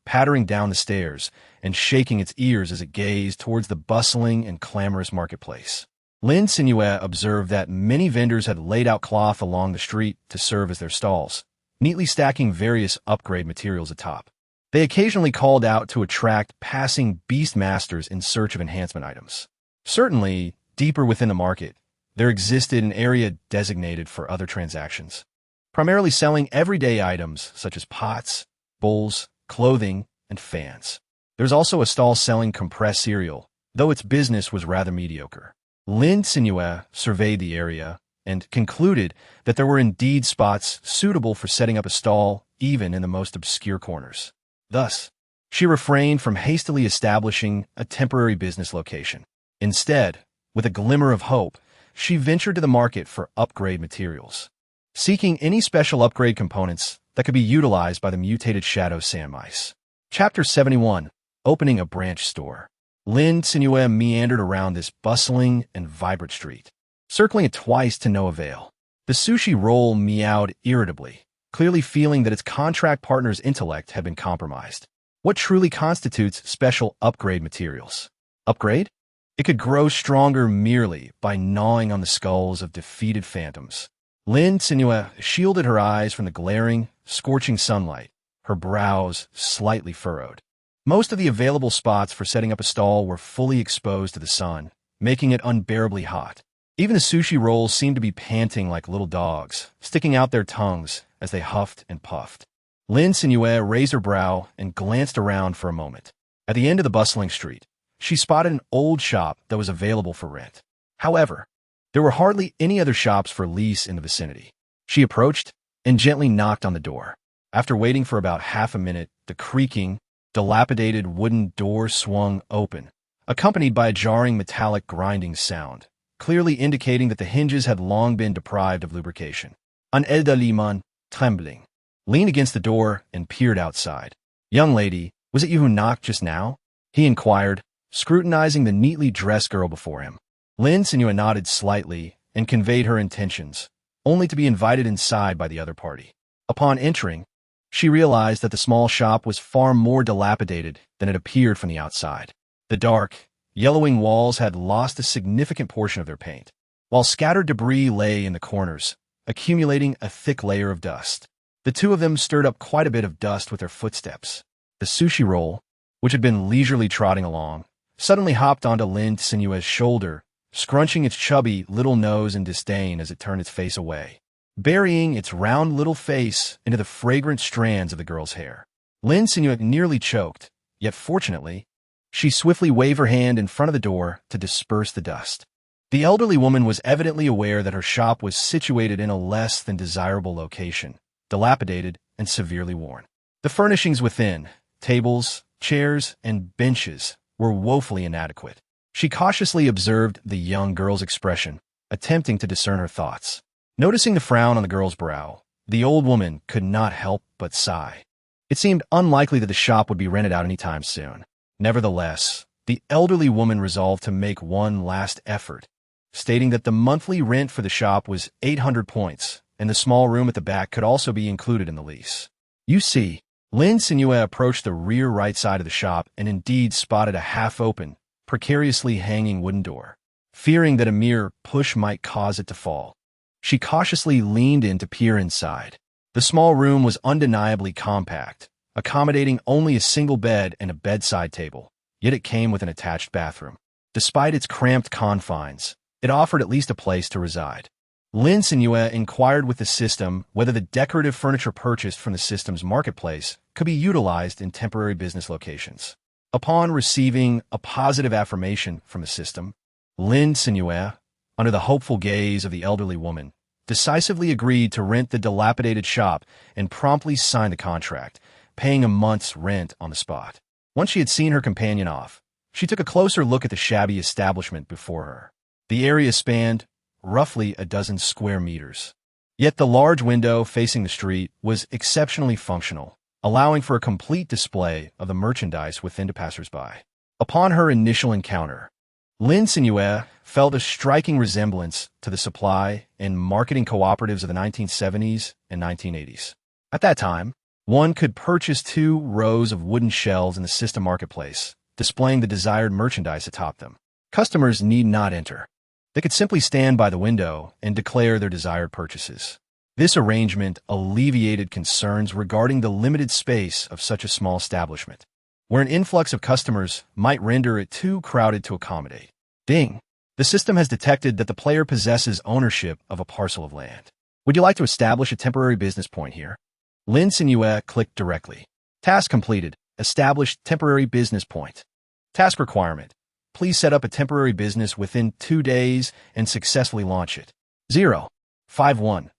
pattering down the stairs and shaking its ears as it gazed towards the bustling and clamorous marketplace. Lin Cenyue observed that many vendors had laid out cloth along the street to serve as their stalls, neatly stacking various upgrade materials atop. They occasionally called out to attract passing beast masters in search of enhancement items. Certainly, deeper within the market, there existed an area designated for other transactions, primarily selling everyday items such as pots, bowls, clothing, and fans. There's also a stall selling compressed cereal, though its business was rather mediocre. Lin Cenyue surveyed the area and concluded that there were indeed spots suitable for setting up a stall even in the most obscure corners. Thus, she refrained from hastily establishing a temporary business location. Instead, with a glimmer of hope, she ventured to the market for upgrade materials, seeking any special upgrade components that could be utilized by the mutated Shadow Sammouse. Chapter 71. Opening a branch store. Lin Cenyue meandered around this bustling and vibrant street, circling it twice to no avail. The sushi roll meowed irritably, clearly feeling that its contract partner's intellect had been compromised. What truly constitutes special upgrade materials? Upgrade? It could grow stronger merely by gnawing on the skulls of defeated phantoms. Lin Cenyue shielded her eyes from the glaring, scorching sunlight, her brows slightly furrowed. Most of the available spots for setting up a stall were fully exposed to the sun, making it unbearably hot. Even the sushi rolls seemed to be panting like little dogs, sticking out their tongues as they huffed and puffed. Lin Cenyue raised her brow and glanced around for a moment. At the end of the bustling street, she spotted an old shop that was available for rent. However, there were hardly any other shops for lease in the vicinity. She approached and gently knocked on the door. After waiting for about half a minute, the creaking, dilapidated wooden door swung open, accompanied by a jarring metallic grinding sound, clearly indicating that the hinges had long been deprived of lubrication. Un elderly man, trembling, leaned against the door and peered outside. "Young lady, was it you who knocked just now?" he inquired, scrutinizing the neatly dressed girl before him. Lin Cenyue nodded slightly and conveyed her intentions, only to be invited inside by the other party. Upon entering, she realized that the small shop was far more dilapidated than it appeared from the outside. The dark, yellowing walls had lost a significant portion of their paint, while scattered debris lay in the corners, accumulating a thick layer of dust. The two of them stirred up quite a bit of dust with their footsteps. The sushi roll, which had been leisurely trotting along, suddenly hopped onto Lin Cenyue's shoulder, scrunching its chubby little nose in disdain as it turned its face away, burying its round little face into the fragrant strands of the girl's hair. Lin Cenyue nearly choked, yet fortunately, she swiftly waved her hand in front of the door to disperse the dust. The elderly woman was evidently aware that her shop was situated in a less than desirable location, dilapidated and severely worn. The furnishings within, tables, chairs, and benches, were woefully inadequate. She cautiously observed the young girl's expression, attempting to discern her thoughts. Noticing the frown on the girl's brow, the old woman could not help but sigh. It seemed unlikely that the shop would be rented out any time soon. Nevertheless, the elderly woman resolved to make one last effort, stating that the monthly rent for the shop was 800 points, and the small room at the back could also be included in the lease. You see, Lin Cenyue approached the rear right side of the shop and indeed spotted a half-open, precariously hanging wooden door. Fearing that a mere push might cause it to fall, she cautiously leaned in to peer inside. The small room was undeniably compact, accommodating only a single bed and a bedside table, yet it came with an attached bathroom. Despite its cramped confines, it offered at least a place to reside. Lin Cenyue inquired with the system whether the decorative furniture purchased from the system's marketplace could be utilized in temporary business locations. Upon receiving a positive affirmation from the system, Lin Cenyue, under the hopeful gaze of the elderly woman, decisively agreed to rent the dilapidated shop and promptly signed the contract, paying a month's rent on the spot. Once she had seen her companion off, she took a closer look at the shabby establishment before her. The area spanned roughly a dozen square meters. Yet the large window facing the street was exceptionally functional, allowing for a complete display of the merchandise within to passers-by. Upon her initial encounter, Lin Cenyue felt a striking resemblance to the supply and marketing cooperatives of the 1970s and 1980s. At that time, one could purchase 2 rows of wooden shelves in the system marketplace, displaying the desired merchandise atop them. Customers need not enter. They could simply stand by the window and declare their desired purchases. This arrangement alleviated concerns regarding the limited space of such a small establishment, where an influx of customers might render it too crowded to accommodate. Ding! The system has detected that the player possesses ownership of a parcel of land. Would you like to establish a temporary business point here? Lin Cenyue clicked directly. Task completed. Established temporary business point. Task requirement. Please set up a temporary business within 2 days and successfully launch it. 0.51.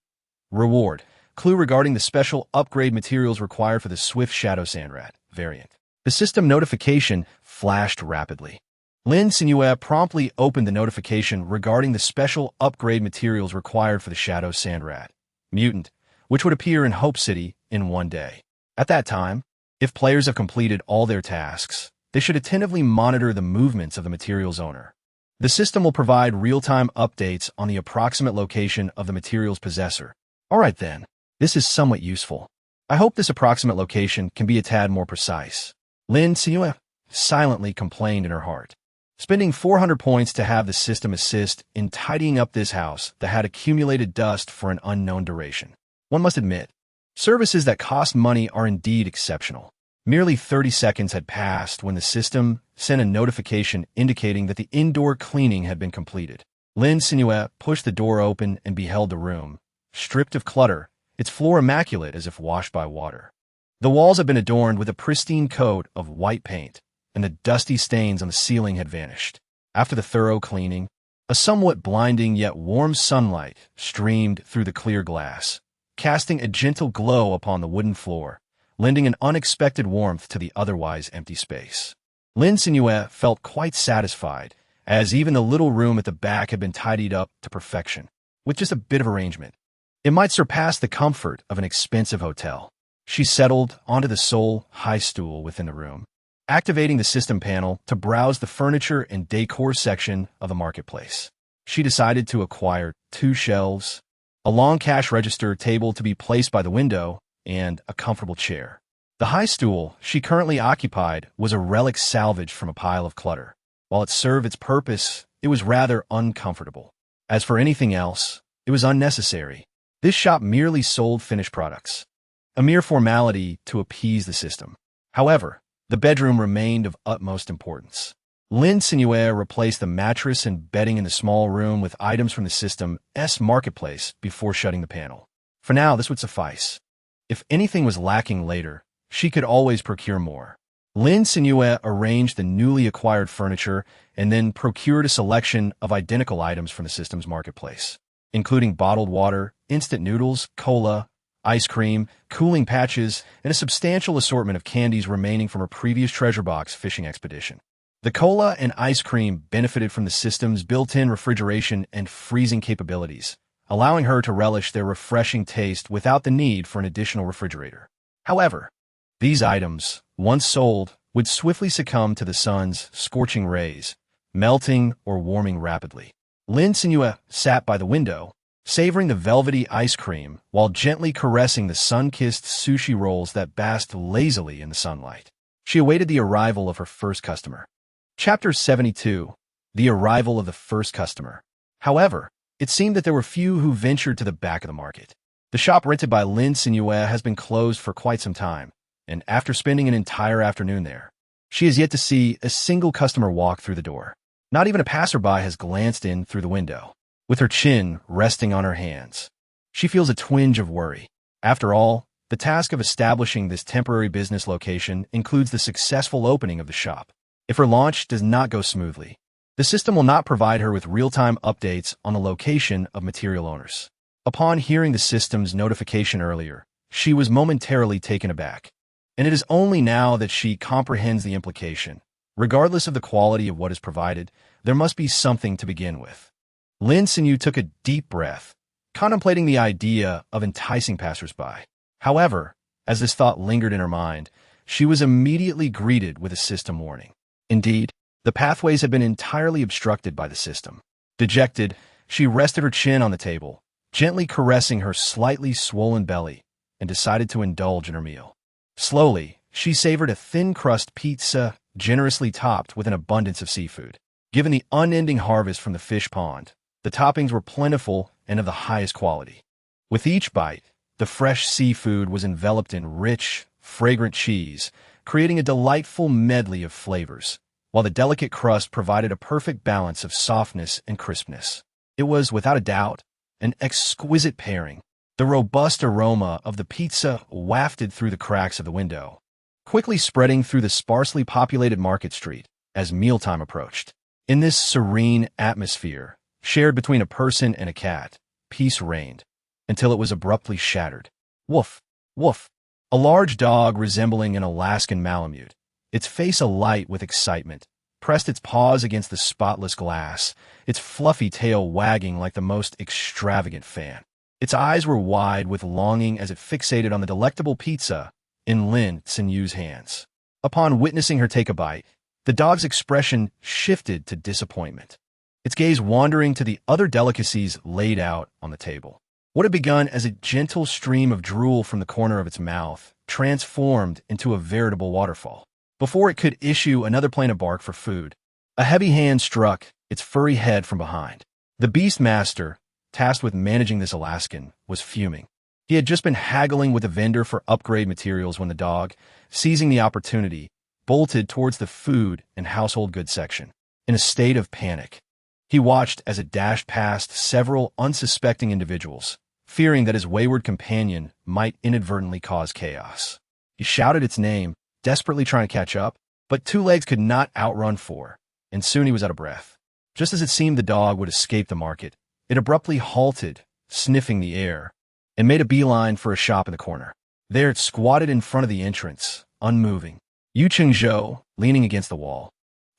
Reward. Clue regarding the special upgrade materials required for the Swift Shadow Sandrat variant. The system notification flashed rapidly. Lin Cenyue promptly opened the notification regarding the special upgrade materials required for the Shadow Sandrat mutant, which would appear in Hope City in 1 day. At that time, if players have completed all their tasks, they should attentively monitor the movements of the material's owner. The system will provide real-time updates on the approximate location of the material's possessor. All right then, This is somewhat useful. I hope this approximate location can be a tad more precise. Lin Cenyue silently complained in her heart. Spending 400 points to have the system assist in tidying up this house that had accumulated dust for an unknown duration. One must admit, services that cost money are indeed exceptional. Merely 30 seconds had passed when the system sent a notification indicating that the indoor cleaning had been completed. Lin Cenyue pushed the door open and beheld the room, stripped of clutter, its floor immaculate as if washed by water. The walls had been adorned with a pristine coat of white paint, and the dusty stains on the ceiling had vanished. After the thorough cleaning, a somewhat blinding yet warm sunlight streamed through the clear glass, casting a gentle glow upon the wooden floor, lending an unexpected warmth to the otherwise empty space. Lin Cenyue felt quite satisfied, as even the little room at the back had been tidied up to perfection, with just a bit of arrangement. It might surpass the comfort of an expensive hotel. She settled onto the sole high stool within the room, activating the system panel to browse the furniture and decor section of the marketplace. She decided to acquire 2 shelves, a long cash register table to be placed by the window, and a comfortable chair. The high stool she currently occupied was a relic salvaged from a pile of clutter. While it served its purpose, it was rather uncomfortable. As for anything else, it was unnecessary. This shop merely sold finished products, a mere formality to appease the system. However, the bedroom remained of utmost importance. Lin Cenyue replaced the mattress and bedding in the small room with items from the system's marketplace before shutting the panel. For now, this would suffice. If anything was lacking later, she could always procure more. Lin Cenyue arranged the newly acquired furniture and then procured a selection of identical items from the system's marketplace, including bottled water, instant noodles, cola, ice cream, cooling patches, and a substantial assortment of candies remaining from her previous treasure box fishing expedition. The cola and ice cream benefited from the system's built-in refrigeration and freezing capabilities, allowing her to relish their refreshing taste without the need for an additional refrigerator. However, these items, once sold, would swiftly succumb to the sun's scorching rays, melting or warming rapidly. Lin Cenyue sat by the window, savoring the velvety ice cream while gently caressing the sun-kissed sushi rolls that basked lazily in the sunlight. She awaited the arrival of her first customer. Chapter 72. The Arrival of the First Customer. However, it seemed that there were few who ventured to the back of the market. The shop rented by Lin Cenyue has been closed for quite some time, and after spending an entire afternoon there, she has yet to see a single customer walk through the door. Not even a passerby has glanced in through the window. With her chin resting on her hands, she feels a twinge of worry. After all, the task of establishing this temporary business location includes the successful opening of the shop. If her launch does not go smoothly, the system will not provide her with real-time updates on the location of material owners. Upon hearing the system's notification earlier, she was momentarily taken aback, and it is only now that she comprehends the implication. Regardless of the quality of what is provided, there must be something to begin with. Lin Cenyue took a deep breath, contemplating the idea of enticing passersby. However, as this thought lingered in her mind, she was immediately greeted with a system warning. Indeed, the pathways had been entirely obstructed by the system. Dejected, she rested her chin on the table, gently caressing her slightly swollen belly, and decided to indulge in her meal. Slowly, she savored a thin-crust pizza, generously topped with an abundance of seafood. Given the unending harvest from the fish pond, the toppings were plentiful and of the highest quality. With each bite, the fresh seafood was enveloped in rich, fragrant cheese, creating a delightful medley of flavors, while the delicate crust provided a perfect balance of softness and crispness. It was, without a doubt, an exquisite pairing. The robust aroma of the pizza wafted through the cracks of the window, quickly spreading through the sparsely populated market street as mealtime approached. In this serene atmosphere, shared between a person and a cat, peace reigned, until it was abruptly shattered. Woof, woof. A large dog resembling an Alaskan Malamute, its face alight with excitement, pressed its paws against the spotless glass, its fluffy tail wagging like the most extravagant fan. Its eyes were wide with longing as it fixated on the delectable pizza in Lin Cenyue's hands. Upon witnessing her take a bite, the dog's expression shifted to disappointment, its gaze wandering to the other delicacies laid out on the table. What had begun as a gentle stream of drool from the corner of its mouth transformed into a veritable waterfall. Before it could issue another plane of bark for food, a heavy hand struck its furry head from behind. The beast master, tasked with managing this Alaskan, was fuming. He had just been haggling with a vendor for upgrade materials when the dog, seizing the opportunity, bolted towards the food and household goods section. In a state of panic, he watched as it dashed past several unsuspecting individuals, fearing that his wayward companion might inadvertently cause chaos. He shouted its name, desperately trying to catch up, but two legs could not outrun four, and soon he was out of breath. Just as it seemed the dog would escape the market, it abruptly halted, sniffing the air, and made a beeline for a shop in the corner. There it squatted in front of the entrance, unmoving. Yearning, leaning against the wall,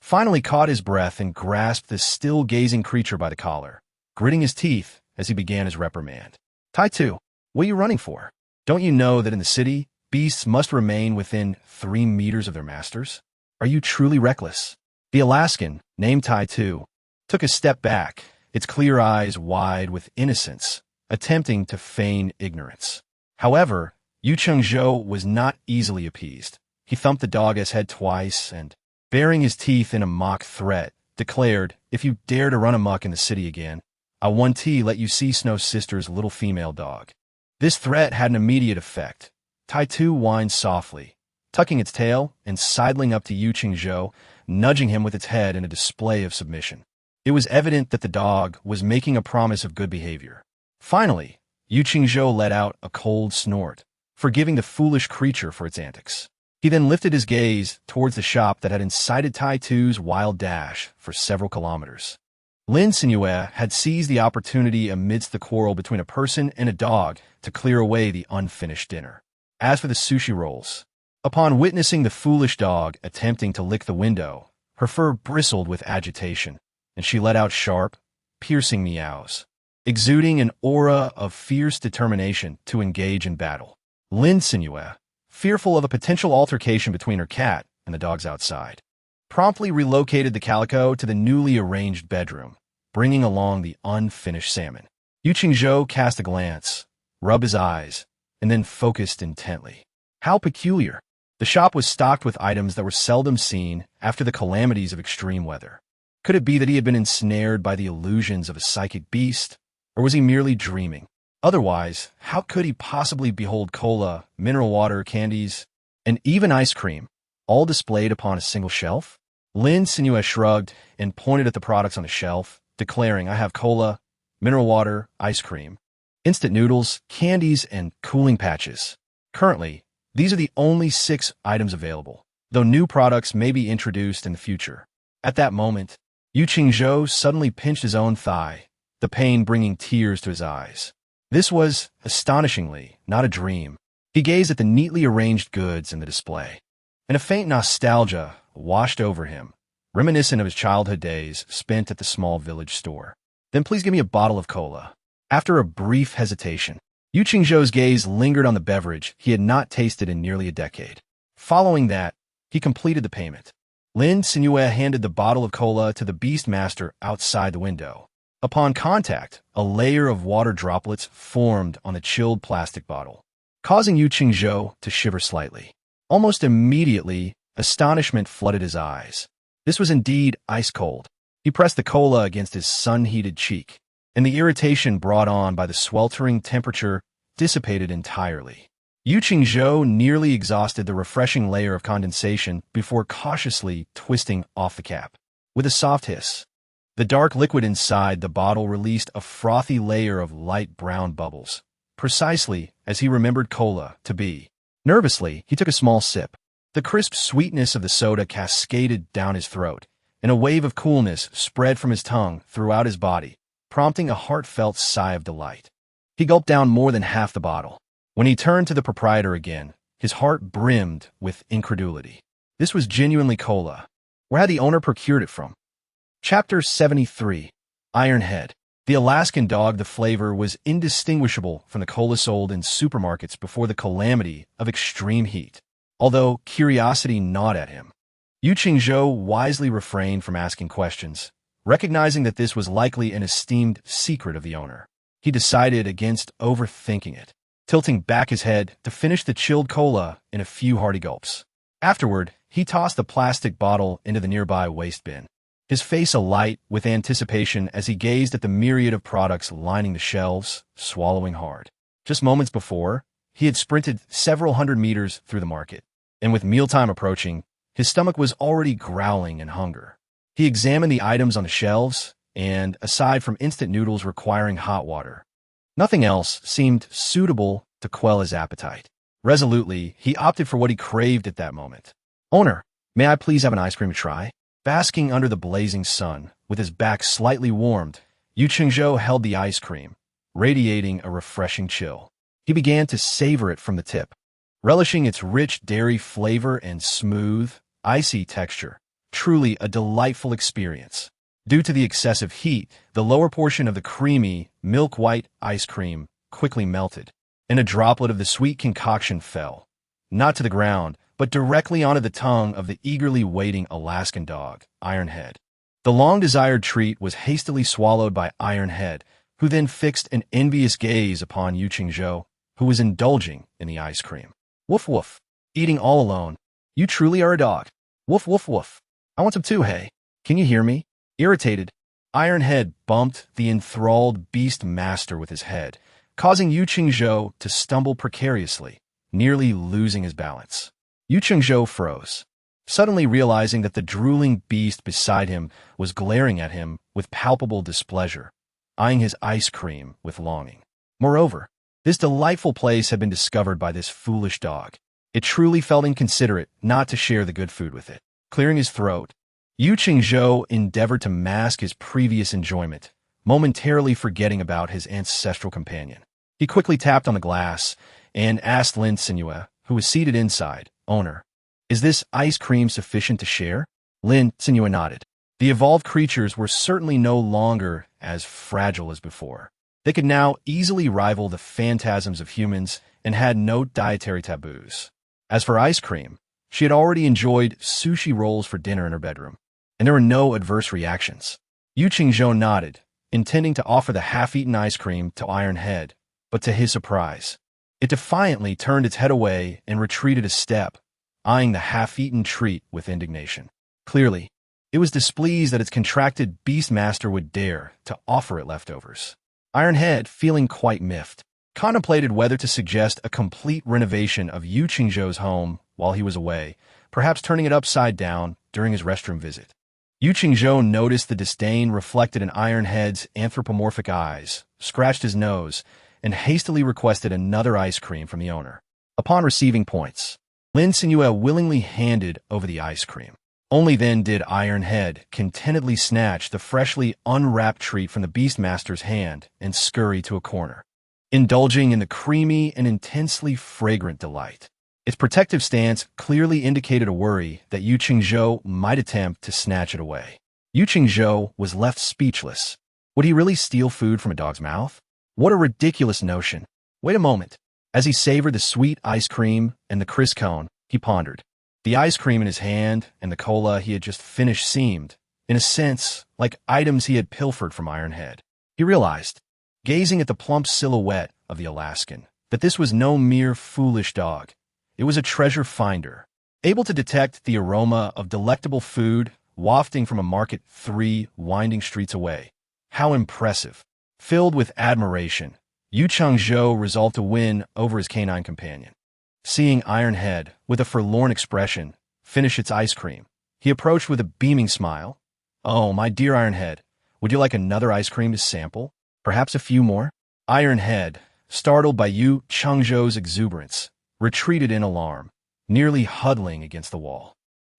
finally caught his breath and grasped the still-gazing creature by the collar, gritting his teeth as he began his reprimand. Tai, what are you running for? Don't you know that in the city, beasts must remain within 3 meters of their masters? Are you truly reckless? The Alaskan, named Tai, took a step back, its clear eyes wide with innocence, attempting to feign ignorance. However, Yearning was not easily appeased. He thumped the dog's head twice and, baring his teeth in a mock threat, declared, "If you dare to run amok in the city again, I won't let you see Snow Sister's little female dog." This threat had an immediate effect. Tai whined softly, tucking its tail and sidling up to Yearning, nudging him with its head in a display of submission. It was evident that the dog was making a promise of good behavior. Finally, Yearning let out a cold snort, forgiving the foolish creature for its antics. He then lifted his gaze towards the shop that had incited Tai's wild dash for several kilometers. Lin Cenyue had seized the opportunity amidst the quarrel between a person and a dog to clear away the unfinished dinner. As for the sushi rolls, upon witnessing the foolish dog attempting to lick the window, her fur bristled with agitation, and she let out sharp, piercing meows, exuding an aura of fierce determination to engage in battle. Lin Cenyue, fearful of a potential altercation between her cat and the dogs outside, promptly relocated the calico to the newly arranged bedroom, bringing along the unfinished salmon. Yearning cast a glance, rubbed his eyes, and then focused intently. How peculiar! The shop was stocked with items that were seldom seen after the calamities of extreme weather. Could it be that he had been ensnared by the illusions of a psychic beast, or was he merely dreaming? Otherwise, how could he possibly behold cola, mineral water, candies, and even ice cream, all displayed upon a single shelf? Lin Cenyue shrugged and pointed at the products on the shelf, declaring, "I have cola, mineral water, ice cream, instant noodles, candies, and cooling patches. Currently, these are the only 6 items available, though new products may be introduced in the future." At that moment, Yearning suddenly pinched his own thigh, the pain bringing tears to his eyes. This was, astonishingly, not a dream. He gazed at the neatly arranged goods in the display, and a faint nostalgia washed over him, reminiscent of his childhood days spent at the small village store. "Then please give me a bottle of cola." After a brief hesitation, Yearning's gaze lingered on the beverage he had not tasted in nearly a decade. Following that, he completed the payment. Lin Cenyue handed the bottle of cola to the beast master outside the window. Upon contact, a layer of water droplets formed on the chilled plastic bottle, causing Yearning to shiver slightly. Almost immediately, astonishment flooded his eyes. This was indeed ice cold. He pressed the cola against his sun-heated cheek, and the irritation brought on by the sweltering temperature dissipated entirely. Yearning nearly exhausted the refreshing layer of condensation before cautiously twisting off the cap. With a soft hiss, the dark liquid inside the bottle released a frothy layer of light brown bubbles, precisely as he remembered cola to be. Nervously, he took a small sip. The crisp sweetness of the soda cascaded down his throat, and a wave of coolness spread from his tongue throughout his body, prompting a heartfelt sigh of delight. He gulped down more than half the bottle. When he turned to the proprietor again, his heart brimmed with incredulity. This was genuinely cola. Where had the owner procured it from? Chapter 73. Ironhead. The Alaskan dog, the flavor was indistinguishable from the cola sold in supermarkets before the calamity of extreme heat. Although curiosity gnawed at him, Yearning wisely refrained from asking questions, recognizing that this was likely an esteemed secret of the owner. He decided against overthinking it, tilting back his head to finish the chilled cola in a few hearty gulps. Afterward, he tossed the plastic bottle into the nearby waste bin, his face alight with anticipation as he gazed at the myriad of products lining the shelves, swallowing hard. Just moments before, he had sprinted several hundred meters through the market, and with mealtime approaching, his stomach was already growling in hunger. He examined the items on the shelves, and, aside from instant noodles requiring hot water, nothing else seemed suitable to quell his appetite. Resolutely, he opted for what he craved at that moment. "Owner, may I please have an ice cream to try?" Basking under the blazing sun, with his back slightly warmed, Yearning held the ice cream, radiating a refreshing chill. He began to savor it from the tip, relishing its rich dairy flavor and smooth, icy texture. Truly a delightful experience. Due to the excessive heat, the lower portion of the creamy, milk-white ice cream quickly melted, and a droplet of the sweet concoction fell, not to the ground, but directly onto the tongue of the eagerly waiting Alaskan dog, Ironhead. The long-desired treat was hastily swallowed by Ironhead, who then fixed an envious gaze upon Yearning, who was indulging in the ice cream. "Woof woof. Eating all alone. You truly are a dog. Woof woof woof. I want some too, hey. Can you hear me?" Irritated, Ironhead bumped the enthralled beast master with his head, causing Yearning to stumble precariously, nearly losing his balance. Yearning froze, suddenly realizing that the drooling beast beside him was glaring at him with palpable displeasure, eyeing his ice cream with longing. Moreover, this delightful place had been discovered by this foolish dog. It truly felt inconsiderate not to share the good food with it. Clearing his throat, Yearning endeavored to mask his previous enjoyment, momentarily forgetting about his ancestral companion. He quickly tapped on the glass and asked Lin Cenyue, who was seated inside, "Owner, is this ice cream sufficient to share?" Lin Cenyue nodded. The evolved creatures were certainly no longer as fragile as before. They could now easily rival the phantasms of humans and had no dietary taboos. As for ice cream, she had already enjoyed sushi rolls for dinner in her bedroom, and there were no adverse reactions. Yearning nodded, intending to offer the half-eaten ice cream to Ironhead, but to his surprise, it defiantly turned its head away and retreated a step, eyeing the half-eaten treat with indignation. Clearly, it was displeased that its contracted beastmaster would dare to offer it leftovers. Ironhead, feeling quite miffed, contemplated whether to suggest a complete renovation of Yearning's home while he was away, perhaps turning it upside down during his restroom visit. Yearning noticed the disdain reflected in Ironhead's anthropomorphic eyes, scratched his nose, and hastily requested another ice cream from the owner. Upon receiving points, Lin Cenyue willingly handed over the ice cream. Only then did Ironhead contentedly snatch the freshly unwrapped treat from the beastmaster's hand and scurry to a corner, indulging in the creamy and intensely fragrant delight. Its protective stance clearly indicated a worry that Yearning might attempt to snatch it away. Yearning was left speechless. Would he really steal food from a dog's mouth? What a ridiculous notion. Wait a moment. As he savored the sweet ice cream and the crisp cone, he pondered. The ice cream in his hand and the cola he had just finished seemed, in a sense, like items he had pilfered from Ironhead. He realized, gazing at the plump silhouette of the Alaskan, that this was no mere foolish dog. It was a treasure finder, able to detect the aroma of delectable food wafting from a market 3 winding streets away. How impressive! Filled with admiration, Yearning resolved to win over his canine companion. Seeing Ironhead, with a forlorn expression, finish its ice cream, he approached with a beaming smile. "Oh, my dear Ironhead, would you like another ice cream to sample? Perhaps a few more?" Ironhead, startled by Yearning's exuberance, retreated in alarm, nearly huddling against the wall.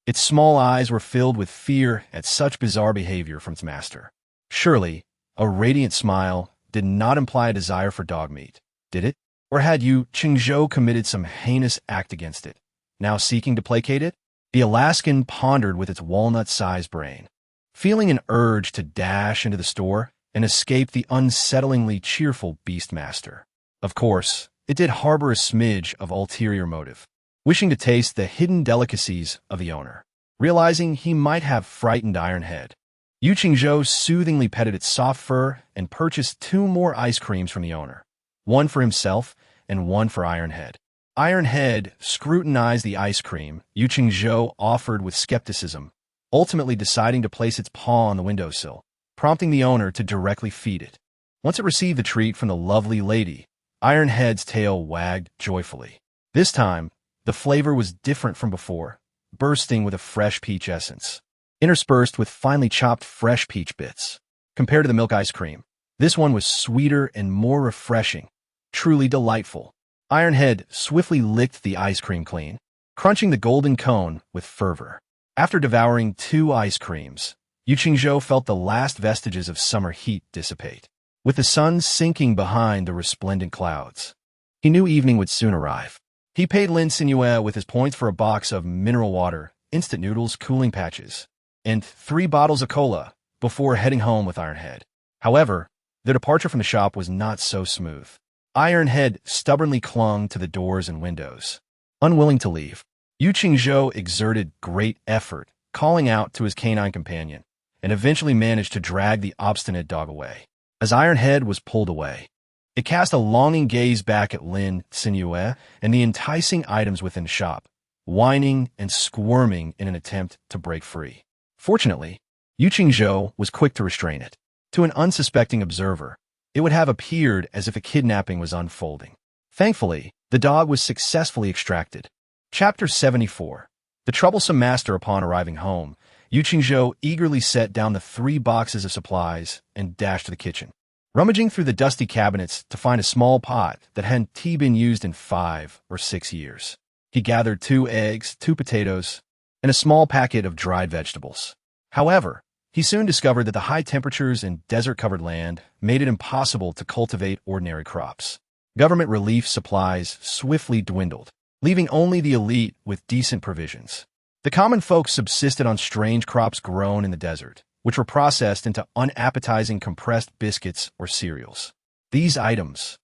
Its small eyes were filled with fear at such bizarre behavior from its master. Surely, a radiant smile did not imply a desire for dog meat, did it? Or had Yearning committed some heinous act against it, now seeking to placate it? The Alaskan pondered with its walnut-sized brain, feeling an urge to dash into the store and escape the unsettlingly cheerful beastmaster. Of course, it did harbor a smidge of ulterior motive, wishing to taste the hidden delicacies of the owner. Realizing he might have frightened Ironhead, Yu Qingzhou soothingly petted its soft fur and purchased 2 more ice creams from the owner, one for himself and one for Ironhead. Ironhead scrutinized the ice cream Yu Qingzhou offered with skepticism, ultimately deciding to place its paw on the windowsill, prompting the owner to directly feed it. Once it received the treat from the lovely lady, Ironhead's tail wagged joyfully. This time, the flavor was different from before, bursting with a fresh peach essence, interspersed with finely chopped fresh peach bits. Compared to the milk ice cream, this one was sweeter and more refreshing, truly delightful. Ironhead swiftly licked the ice cream clean, crunching the golden cone with fervor. After devouring 2 ice creams, Yu Qingzhou felt the last vestiges of summer heat dissipate. With the sun sinking behind the resplendent clouds, he knew evening would soon arrive. He paid Lin Cenyue with his points for a box of mineral water, instant noodles, cooling patches, and 3 bottles of cola before heading home with Ironhead. However, their departure from the shop was not so smooth. Ironhead stubbornly clung to the doors and windows, unwilling to leave. Yu Qingzhou exerted great effort, calling out to his canine companion, and eventually managed to drag the obstinate dog away. As Ironhead was pulled away, it cast a longing gaze back at Lin Cenyue and the enticing items within the shop, whining and squirming in an attempt to break free. Fortunately, Yu Qingzhou was quick to restrain it. To an unsuspecting observer, it would have appeared as if a kidnapping was unfolding. Thankfully, the dog was successfully extracted. Chapter 74. The troublesome master. Upon arriving home, Yu Qingzhou eagerly set down the 3 boxes of supplies and dashed to the kitchen. Rummaging through the dusty cabinets to find a small pot that hadn't been used in 5 or 6 years, he gathered 2 eggs, 2 potatoes, and a small packet of dried vegetables. However, he soon discovered that the high temperatures and desert-covered land made it impossible to cultivate ordinary crops. Government relief supplies swiftly dwindled, leaving only the elite with decent provisions. The common folk subsisted on strange crops grown in the desert, which were processed into unappetizing compressed biscuits or cereals. These items,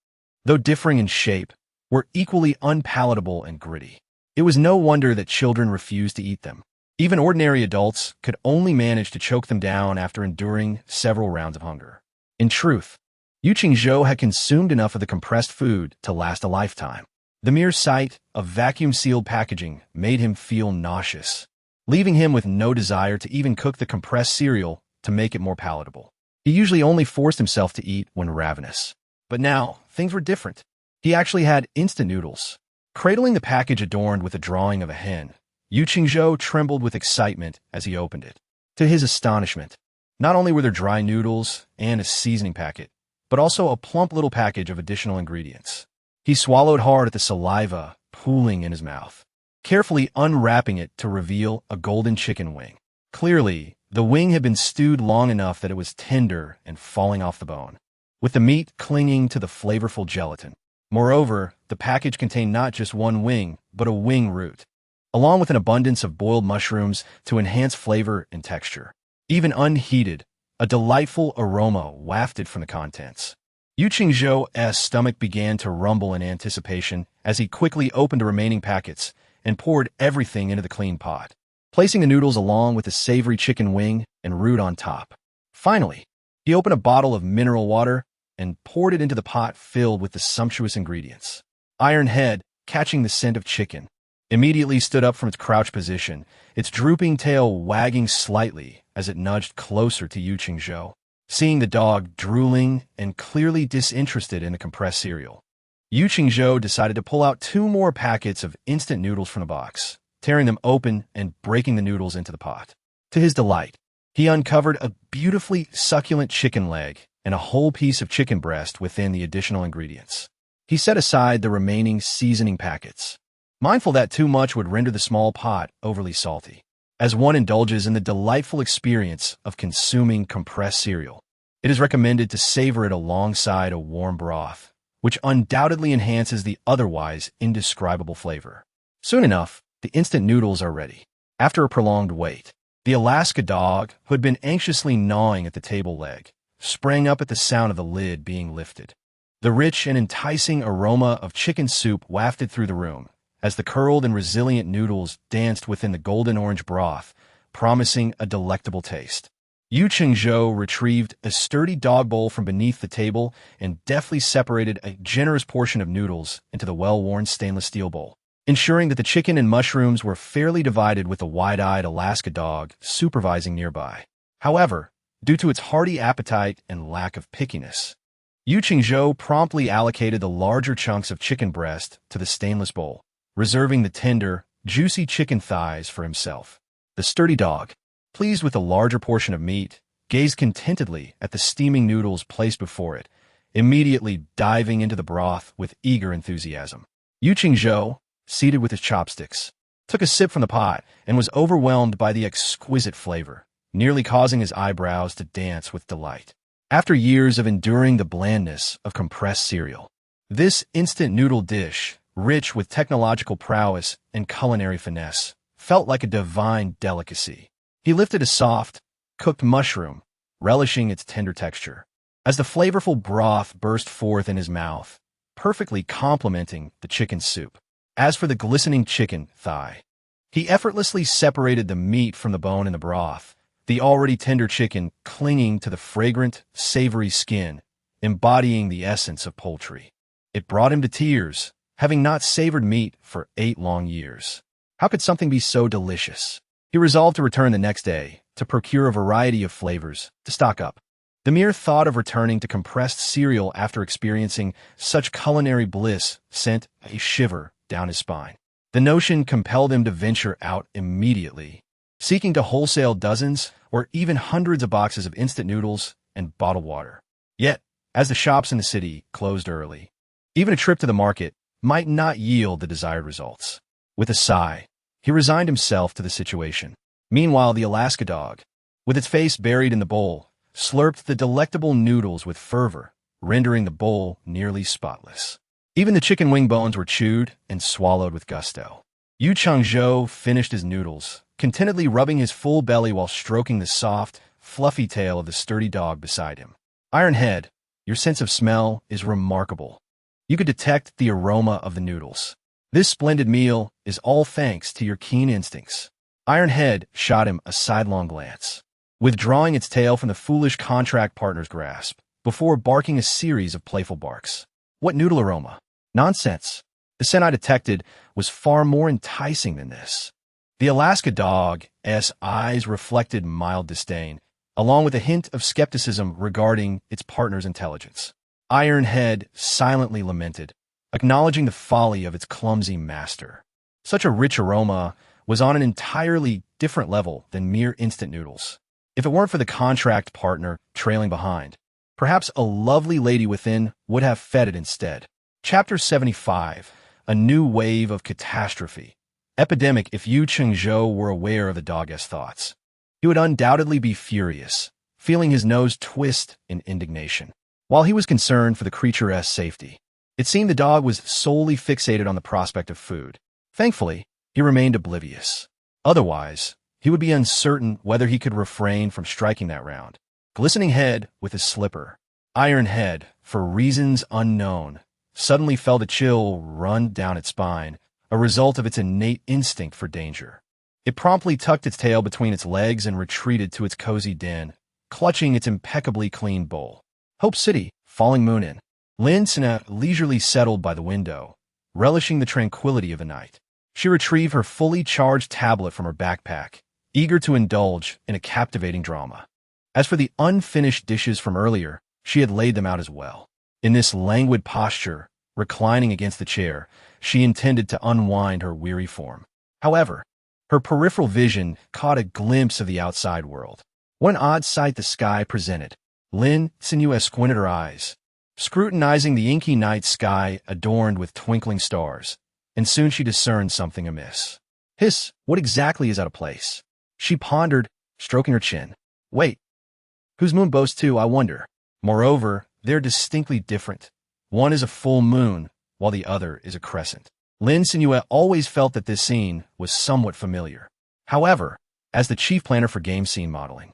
though differing in shape, were equally unpalatable and gritty. It was no wonder that children refused to eat them. Even ordinary adults could only manage to choke them down after enduring several rounds of hunger. In truth, Yu Qingzhou had consumed enough of the compressed food to last a lifetime. The mere sight of vacuum-sealed packaging made him feel nauseous, leaving him with no desire to even cook the compressed cereal to make it more palatable. He usually only forced himself to eat when ravenous. But now, things were different. He actually had instant noodles. Cradling the package adorned with a drawing of a hen, Yu Qingzhou trembled with excitement as he opened it. To his astonishment, not only were there dry noodles and a seasoning packet, but also a plump little package of additional ingredients. He swallowed hard at the saliva pooling in his mouth, carefully unwrapping it to reveal a golden chicken wing. Clearly, the wing had been stewed long enough that it was tender and falling off the bone, with the meat clinging to the flavorful gelatin. Moreover, the package contained not just one wing, but a wing root, along with an abundance of boiled mushrooms to enhance flavor and texture. Even unheated, a delightful aroma wafted from the contents. Yu Qingzhou's stomach began to rumble in anticipation as he quickly opened the remaining packets and poured everything into the clean pot, placing the noodles along with the savory chicken wing and root on top. Finally, he opened a bottle of mineral water and poured it into the pot filled with the sumptuous ingredients. Ironhead, catching the scent of chicken, immediately stood up from its crouched position, its drooping tail wagging slightly as it nudged closer to Yu Qingzhou. Seeing the dog drooling and clearly disinterested in the compressed cereal, Yu Qingzhou decided to pull out 2 more packets of instant noodles from the box, tearing them open and breaking the noodles into the pot. To his delight, he uncovered a beautifully succulent chicken leg and a whole piece of chicken breast within the additional ingredients. He set aside the remaining seasoning packets, mindful that too much would render the small pot overly salty. As one indulges in the delightful experience of consuming compressed cereal, it is recommended to savor it alongside a warm broth, which undoubtedly enhances the otherwise indescribable flavor. Soon enough, the instant noodles are ready. After a prolonged wait, the Alaska dog, who had been anxiously gnawing at the table leg, sprang up at the sound of the lid being lifted. The rich and enticing aroma of chicken soup wafted through the room as the curled and resilient noodles danced within the golden orange broth, promising a delectable taste. Cenyue retrieved a sturdy dog bowl from beneath the table and deftly separated a generous portion of noodles into the well-worn stainless steel bowl, ensuring that the chicken and mushrooms were fairly divided with the wide-eyed Alaska dog supervising nearby. However, due to its hearty appetite and lack of pickiness, Cenyue promptly allocated the larger chunks of chicken breast to the stainless bowl, reserving the tender, juicy chicken thighs for himself. The sturdy dog, pleased with the larger portion of meat, gazed contentedly at the steaming noodles placed before it, immediately diving into the broth with eager enthusiasm. Cenyue, seated with his chopsticks, took a sip from the pot and was overwhelmed by the exquisite flavor, nearly causing his eyebrows to dance with delight. After years of enduring the blandness of compressed cereal, this instant noodle dish, rich with technological prowess and culinary finesse, felt like a divine delicacy. He lifted a soft, cooked mushroom, relishing its tender texture, as the flavorful broth burst forth in his mouth, perfectly complementing the chicken soup. As for the glistening chicken thigh, he effortlessly separated the meat from the bone in the broth, the already tender chicken clinging to the fragrant, savory skin, embodying the essence of poultry. It brought him to tears, having not savored meat for 8 long years. How could something be so delicious? He resolved to return the next day, to procure a variety of flavors, to stock up. The mere thought of returning to compressed cereal after experiencing such culinary bliss sent a shiver down his spine. The notion compelled him to venture out immediately, seeking to wholesale dozens or even hundreds of boxes of instant noodles and bottled water. Yet, as the shops in the city closed early, even a trip to the market might not yield the desired results. With a sigh, he resigned himself to the situation. Meanwhile, the Alaska dog, with its face buried in the bowl, slurped the delectable noodles with fervor, rendering the bowl nearly spotless. Even the chicken wing bones were chewed and swallowed with gusto. Cenyue finished his noodles, contentedly rubbing his full belly while stroking the soft, fluffy tail of the sturdy dog beside him. Ironhead, your sense of smell is remarkable. You could detect the aroma of the noodles. This splendid meal is all thanks to your keen instincts. Ironhead shot him a sidelong glance, withdrawing its tail from the foolish contract partner's grasp, before barking a series of playful barks. What noodle aroma? Nonsense. The scent I detected was far more enticing than this. The Alaska dog's eyes reflected mild disdain, along with a hint of skepticism regarding its partner's intelligence. Ironhead silently lamented, acknowledging the folly of its clumsy master. Such a rich aroma was on an entirely different level than mere instant noodles. If it weren't for the contract partner trailing behind, perhaps a lovely lady within would have fed it instead. Chapter 75, A New Wave of Catastrophe. Epidemic. If Cenyue were aware of the dog's thoughts, he would undoubtedly be furious, feeling his nose twist in indignation. While he was concerned for the creature's safety, it seemed the dog was solely fixated on the prospect of food. Thankfully, he remained oblivious. Otherwise, he would be uncertain whether he could refrain from striking that round, glistening head with his slipper. Ironhead, for reasons unknown, suddenly felt a chill run down its spine, a result of its innate instinct for danger. It promptly tucked its tail between its legs and retreated to its cozy den, clutching its impeccably clean bowl. Hope City, falling moon in. Lin Cenyue leisurely settled by the window, relishing the tranquility of the night. She retrieved her fully charged tablet from her backpack, eager to indulge in a captivating drama. As for the unfinished dishes from earlier, she had laid them out as well. In this languid posture, reclining against the chair, she intended to unwind her weary form. However, her peripheral vision caught a glimpse of the outside world. What an odd sight the sky presented. Lin Cenyue squinted her eyes, scrutinizing the inky night sky adorned with twinkling stars, and soon she discerned something amiss. Hiss, what exactly is out of place? She pondered, stroking her chin. Wait, whose moon boasts two, I wonder? Moreover, they're distinctly different. One is a full moon, while the other is a crescent. Lin Cenyue always felt that this scene was somewhat familiar. However, as the chief planner for game scene modeling,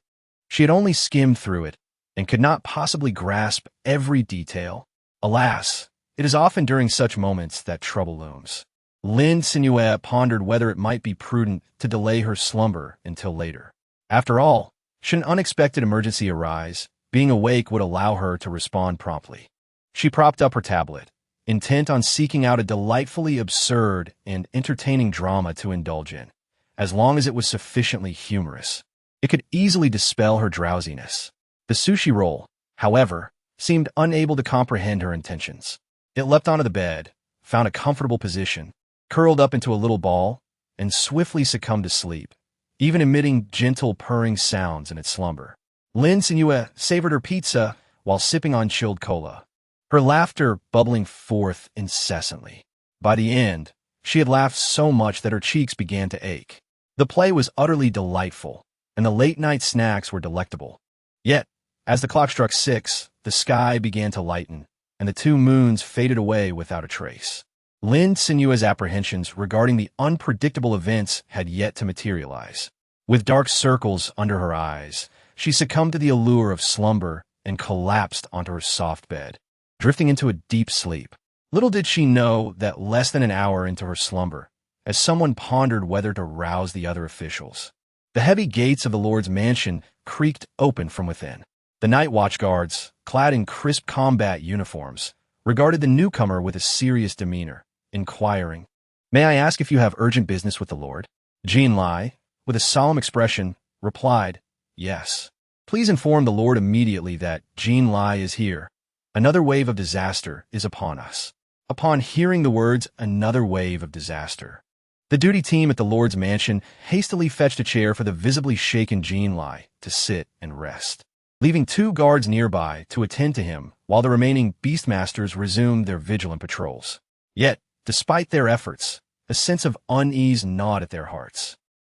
she had only skimmed through it and could not possibly grasp every detail. Alas, it is often during such moments that trouble looms. Lin Cenyue pondered whether it might be prudent to delay her slumber until later. After all, Should an unexpected emergency arise, being awake would allow her to respond promptly. She propped up her tablet, intent on seeking out a delightfully absurd and entertaining drama to indulge in, as long as it was sufficiently humorous. It could easily dispel her drowsiness. The sushi roll, however, seemed unable to comprehend her intentions. It leapt onto the bed, found a comfortable position, curled up into a little ball, and swiftly succumbed to sleep, even emitting gentle purring sounds in its slumber. Lin Cenyue savored her pizza while sipping on chilled cola, her laughter bubbling forth incessantly. By the end, she had laughed so much that her cheeks began to ache. The play was utterly delightful, and the late-night snacks were delectable. Yet, as the clock struck 6, the sky began to lighten, and the 2 moons faded away without a trace. Lin Cenyue's apprehensions regarding the unpredictable events had yet to materialize. With dark circles under her eyes, she succumbed to the allure of slumber and collapsed onto her soft bed, drifting into a deep sleep. Little did she know that less than an hour into her slumber, as someone pondered whether to rouse the other officials, the heavy gates of the Lord's mansion creaked open from within. The night watch guards, clad in crisp combat uniforms, regarded the newcomer with a serious demeanor, inquiring, "May I ask if you have urgent business with the Lord?" Jean Lai, with a solemn expression, replied, "Yes. Please inform the Lord immediately that Jean Lai is here. Another wave of disaster is upon us." Upon hearing the words, "another wave of disaster," the duty team at the Lord's mansion hastily fetched a chair for the visibly shaken Jean Lai to sit and rest, leaving 2 guards nearby to attend to him while the remaining beastmasters resumed their vigilant patrols. Yet, despite their efforts, a sense of unease gnawed at their hearts.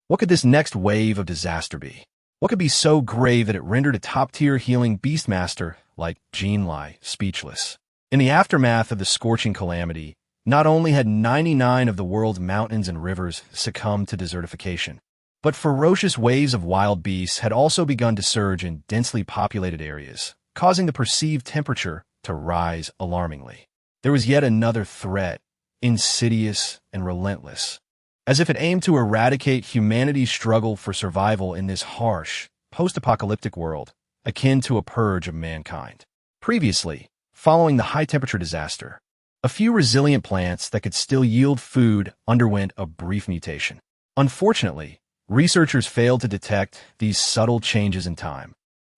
What could this next wave of disaster be? What could be so grave that it rendered a top-tier healing beastmaster like Jean Lai speechless? In the aftermath of the scorching calamity, not only had 99 of the world's mountains and rivers succumbed to desertification, but ferocious waves of wild beasts had also begun to surge in densely populated areas, causing the perceived temperature to rise alarmingly. There was yet another threat, insidious and relentless, as if it aimed to eradicate humanity's struggle for survival in this harsh, post-apocalyptic world, akin to a purge of mankind. Previously, following the high-temperature disaster, a few resilient plants that could still yield food underwent a brief mutation. Unfortunately, researchers failed to detect these subtle changes in time,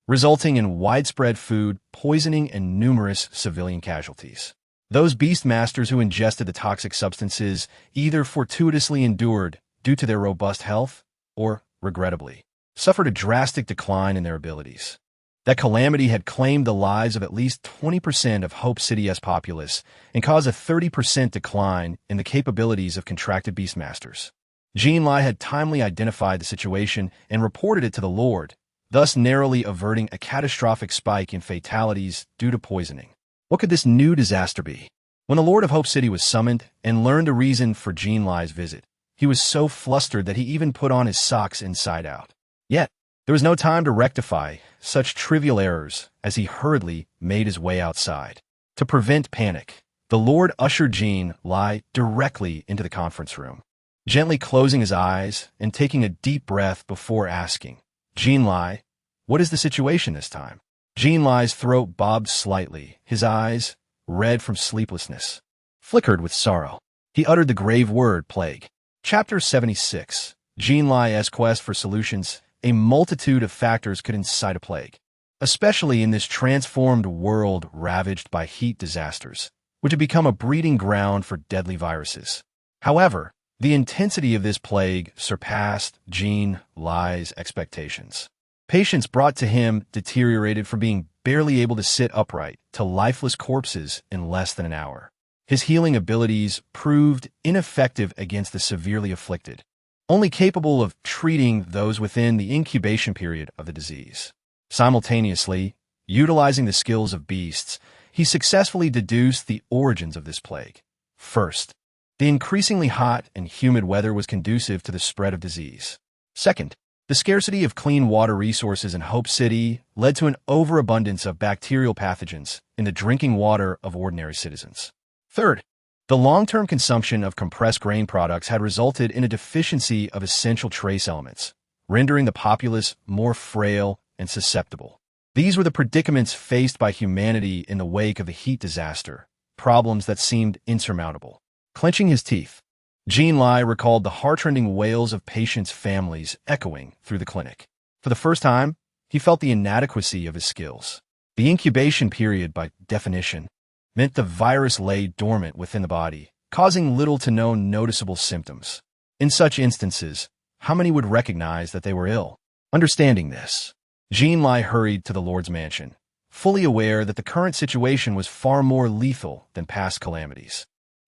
resulting in widespread food poisoning and numerous civilian casualties. Those beastmasters who ingested the toxic substances either fortuitously endured due to their robust health or, regrettably, suffered a drastic decline in their abilities. That calamity had claimed the lives of at least 20% of Hope City's populace and caused a 30% decline in the capabilities of contracted beastmasters. Jean Lai had timely identified the situation and reported it to the Lord, thus narrowly averting a catastrophic spike in fatalities due to poisoning. What could this new disaster be? When the Lord of Hope City was summoned and learned the reason for Jean Lai's visit, he was so flustered that he even put on his socks inside out. Yet, there was no time to rectify such trivial errors as he hurriedly made his way outside. To prevent panic, the Lord ushered Jean Lai directly into the conference room, gently closing his eyes and taking a deep breath before asking, "Jean Lai, what is the situation this time?" Jean Lai's throat bobbed slightly, his eyes, red from sleeplessness, flickered with sorrow. He uttered the grave word, plague. Chapter 76. Jean Lai's quest for solutions. A multitude of factors could incite a plague, especially in this transformed world ravaged by heat disasters, which had become a breeding ground for deadly viruses. However, the intensity of this plague surpassed Jean Lai's expectations. Patients brought to him deteriorated from being barely able to sit upright to lifeless corpses in less than an hour. His healing abilities proved ineffective against the severely afflicted, only capable of treating those within the incubation period of the disease. Simultaneously, utilizing the skills of beasts, he successfully deduced the origins of this plague. First, the increasingly hot and humid weather was conducive to the spread of disease. Second, the scarcity of clean water resources in Hope City led to an overabundance of bacterial pathogens in the drinking water of ordinary citizens. Third, the long-term consumption of compressed grain products had resulted in a deficiency of essential trace elements, rendering the populace more frail and susceptible. These were the predicaments faced by humanity in the wake of the heat disaster, problems that seemed insurmountable. Clenching his teeth, Jean Lai recalled the heartrending wails of patients' families echoing through the clinic. For the first time, he felt the inadequacy of his skills. The incubation period, by definition, meant the virus lay dormant within the body, causing little to no noticeable symptoms. In such instances, how many would recognize that they were ill? Understanding this, Jean Lai hurried to the Lord's mansion, fully aware that the current situation was far more lethal than past calamities.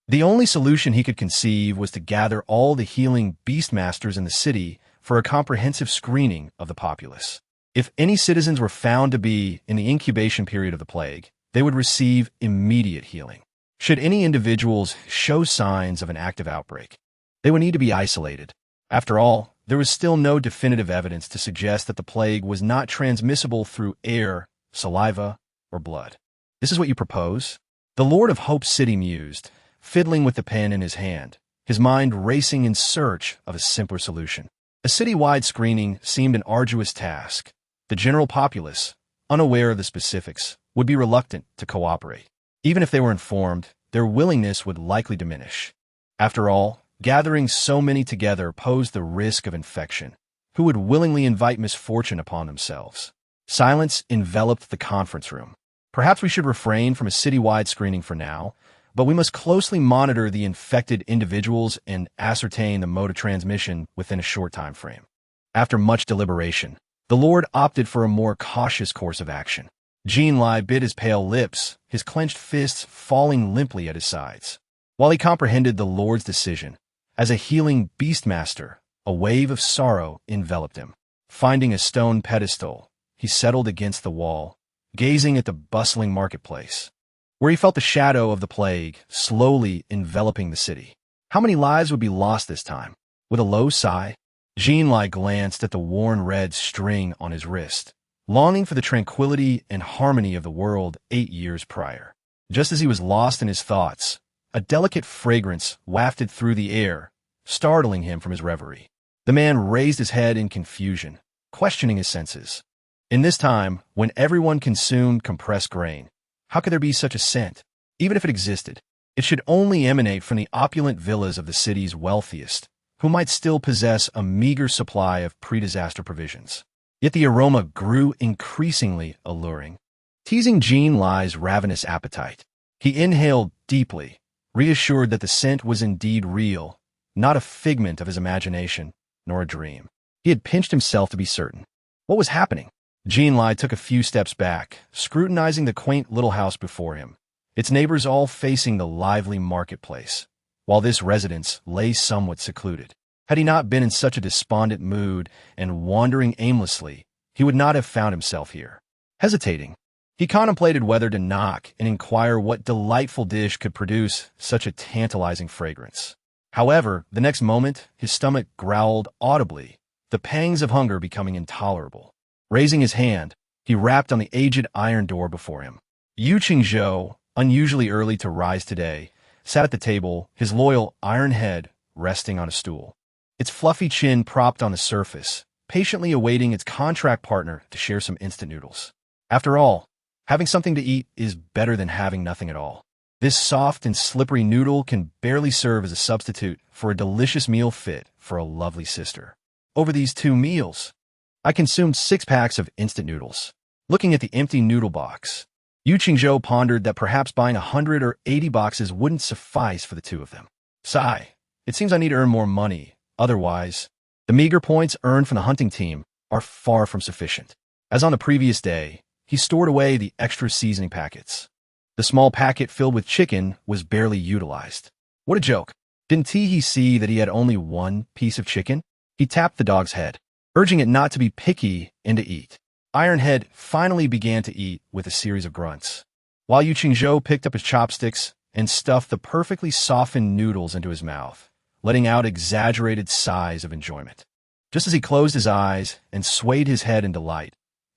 The only solution he could conceive was to gather all the healing beastmasters in the city for a comprehensive screening of the populace. If any citizens were found to be in the incubation period of the plague, they would receive immediate healing. Should any individuals show signs of an active outbreak, they would need to be isolated. After all, there was still no definitive evidence to suggest that the plague was not transmissible through air, saliva, or blood. This is what you propose? The Lord of Hope City mused, fiddling with the pen in his hand, his mind racing in search of a simpler solution. A city-wide screening seemed an arduous task. The general populace, unaware of the specifics, would be reluctant to cooperate. Even if they were informed, their willingness would likely diminish. After all, gathering so many together posed the risk of infection. Who would willingly invite misfortune upon themselves? Silence enveloped the conference room. Perhaps we should refrain from a city-wide screening for now, but we must closely monitor the infected individuals and ascertain the mode of transmission within a short time frame. After much deliberation, the Lord opted for a more cautious course of action. Jean Lai bit his pale lips, his clenched fists falling limply at his sides. While he comprehended the Lord's decision, as a healing beastmaster, a wave of sorrow enveloped him. Finding a stone pedestal, he settled against the wall, gazing at the bustling marketplace, where he felt the shadow of the plague slowly enveloping the city. How many lives would be lost this time? With a low sigh, Jean Lai glanced at the worn red string on his wrist, longing for the tranquility and harmony of the world 8 years prior. Just as he was lost in his thoughts, a delicate fragrance wafted through the air, startling him from his reverie. The man raised his head in confusion, questioning his senses. In this time, when everyone consumed compressed grain, how could there be such a scent? Even if it existed, it should only emanate from the opulent villas of the city's wealthiest, who might still possess a meager supply of pre-disaster provisions. Yet the aroma grew increasingly alluring, teasing Jean Lai's ravenous appetite. He inhaled deeply, reassured that the scent was indeed real, not a figment of his imagination, nor a dream. He had pinched himself to be certain. What was happening? Jean Lai took a few steps back, scrutinizing the quaint little house before him, its neighbors all facing the lively marketplace, while this residence lay somewhat secluded. Had he not been in such a despondent mood and wandering aimlessly, he would not have found himself here. Hesitating, he contemplated whether to knock and inquire what delightful dish could produce such a tantalizing fragrance. However, the next moment, his stomach growled audibly, the pangs of hunger becoming intolerable. Raising his hand, he rapped on the aged iron door before him. Yu Qingzhou, unusually early to rise today, sat at the table, his loyal iron head resting on a stool, its fluffy chin propped on the surface, patiently awaiting its contract partner to share some instant noodles. After all, having something to eat is better than having nothing at all. This soft and slippery noodle can barely serve as a substitute for a delicious meal fit for a lovely sister. Over these 2 meals, I consumed 6 packs of instant noodles. Looking at the empty noodle box, Yu Qingzhou pondered that perhaps buying 100 or 80 boxes wouldn't suffice for the 2 of them. Sigh, it seems I need to earn more money. Otherwise, the meager points earned from the hunting team are far from sufficient. As on the previous day, he stored away the extra seasoning packets. The small packet filled with chicken was barely utilized. What a joke. Didn't he see that he had only 1 piece of chicken? He tapped the dog's head, urging it not to be picky and to eat. Ironhead finally began to eat with a series of grunts, while Yu Qingzhou picked up his chopsticks and stuffed the perfectly softened noodles into his mouth, letting out exaggerated sighs of enjoyment. Just as he closed his eyes and swayed his head in delight,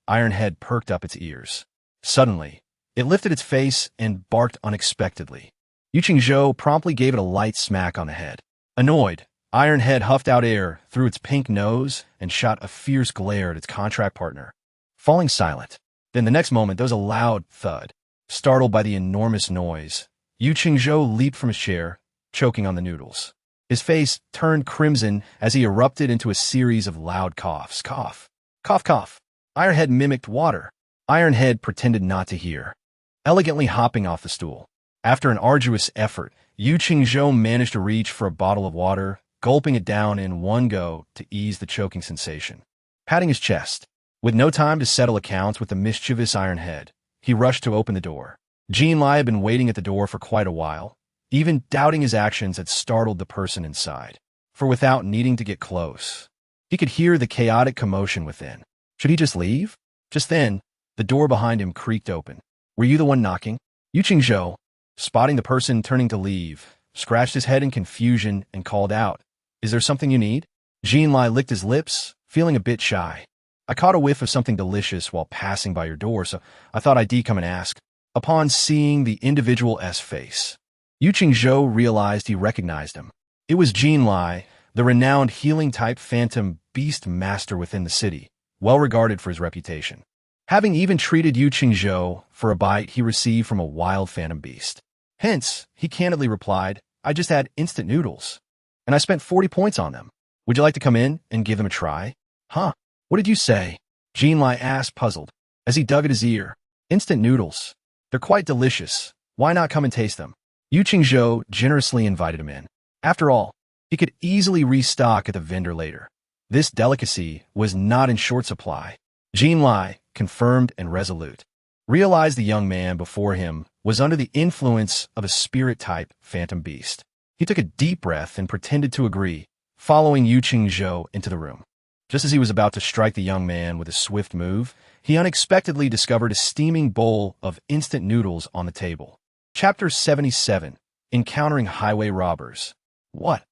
Ironhead perked up its ears. Suddenly, it lifted its face and barked unexpectedly. Yu Qingzhou promptly gave it a light smack on the head. Annoyed, Iron Head huffed out air through its pink nose and shot a fierce glare at its contract partner, falling silent. Then the next moment, there was a loud thud. Startled by the enormous noise, Yu Qingzhou leaped from his chair, choking on the noodles. His face turned crimson as he erupted into a series of loud coughs. Cough. Cough, cough. Ironhead mimicked water. Ironhead pretended not to hear, elegantly hopping off the stool. After an arduous effort, Yu Qingzhou managed to reach for a bottle of water, gulping it down in one go to ease the choking sensation. Patting his chest, with no time to settle accounts with the mischievous Ironhead, he rushed to open the door. Jean Lai had been waiting at the door for quite a while. Even doubting his actions had startled the person inside, for without needing to get close, he could hear the chaotic commotion within. Should he just leave? Just then, the door behind him creaked open. Were you the one knocking? Yu Qingzhou, spotting the person turning to leave, scratched his head in confusion and called out, "Is there something you need?" Jean Lai licked his lips, feeling a bit shy. "I caught a whiff of something delicious while passing by your door, so I thought I'd come and ask." Upon seeing the individual's face, Yu Qingzhou realized he recognized him. It was Jean Lai, the renowned healing-type phantom beast master within the city, well regarded for his reputation. Having even treated Yu Qingzhou for a bite he received from a wild phantom beast. Hence, he candidly replied, "I just had instant noodles, and I spent 40 points on them. Would you like to come in and give them a try?" "Huh? What did you say?" Jean Lai asked, puzzled, as he dug at his ear. "Instant noodles. They're quite delicious. Why not come and taste them?" Yu Qingzhou generously invited him in. After all, he could easily restock at the vendor later. This delicacy was not in short supply. Jean Lai, confirmed and resolute, realized the young man before him was under the influence of a spirit-type phantom beast. He took a deep breath and pretended to agree, following Yu Qingzhou into the room. Just as he was about to strike the young man with a swift move, he unexpectedly discovered a steaming bowl of instant noodles on the table. Chapter 77. Encountering Highway Robbers. What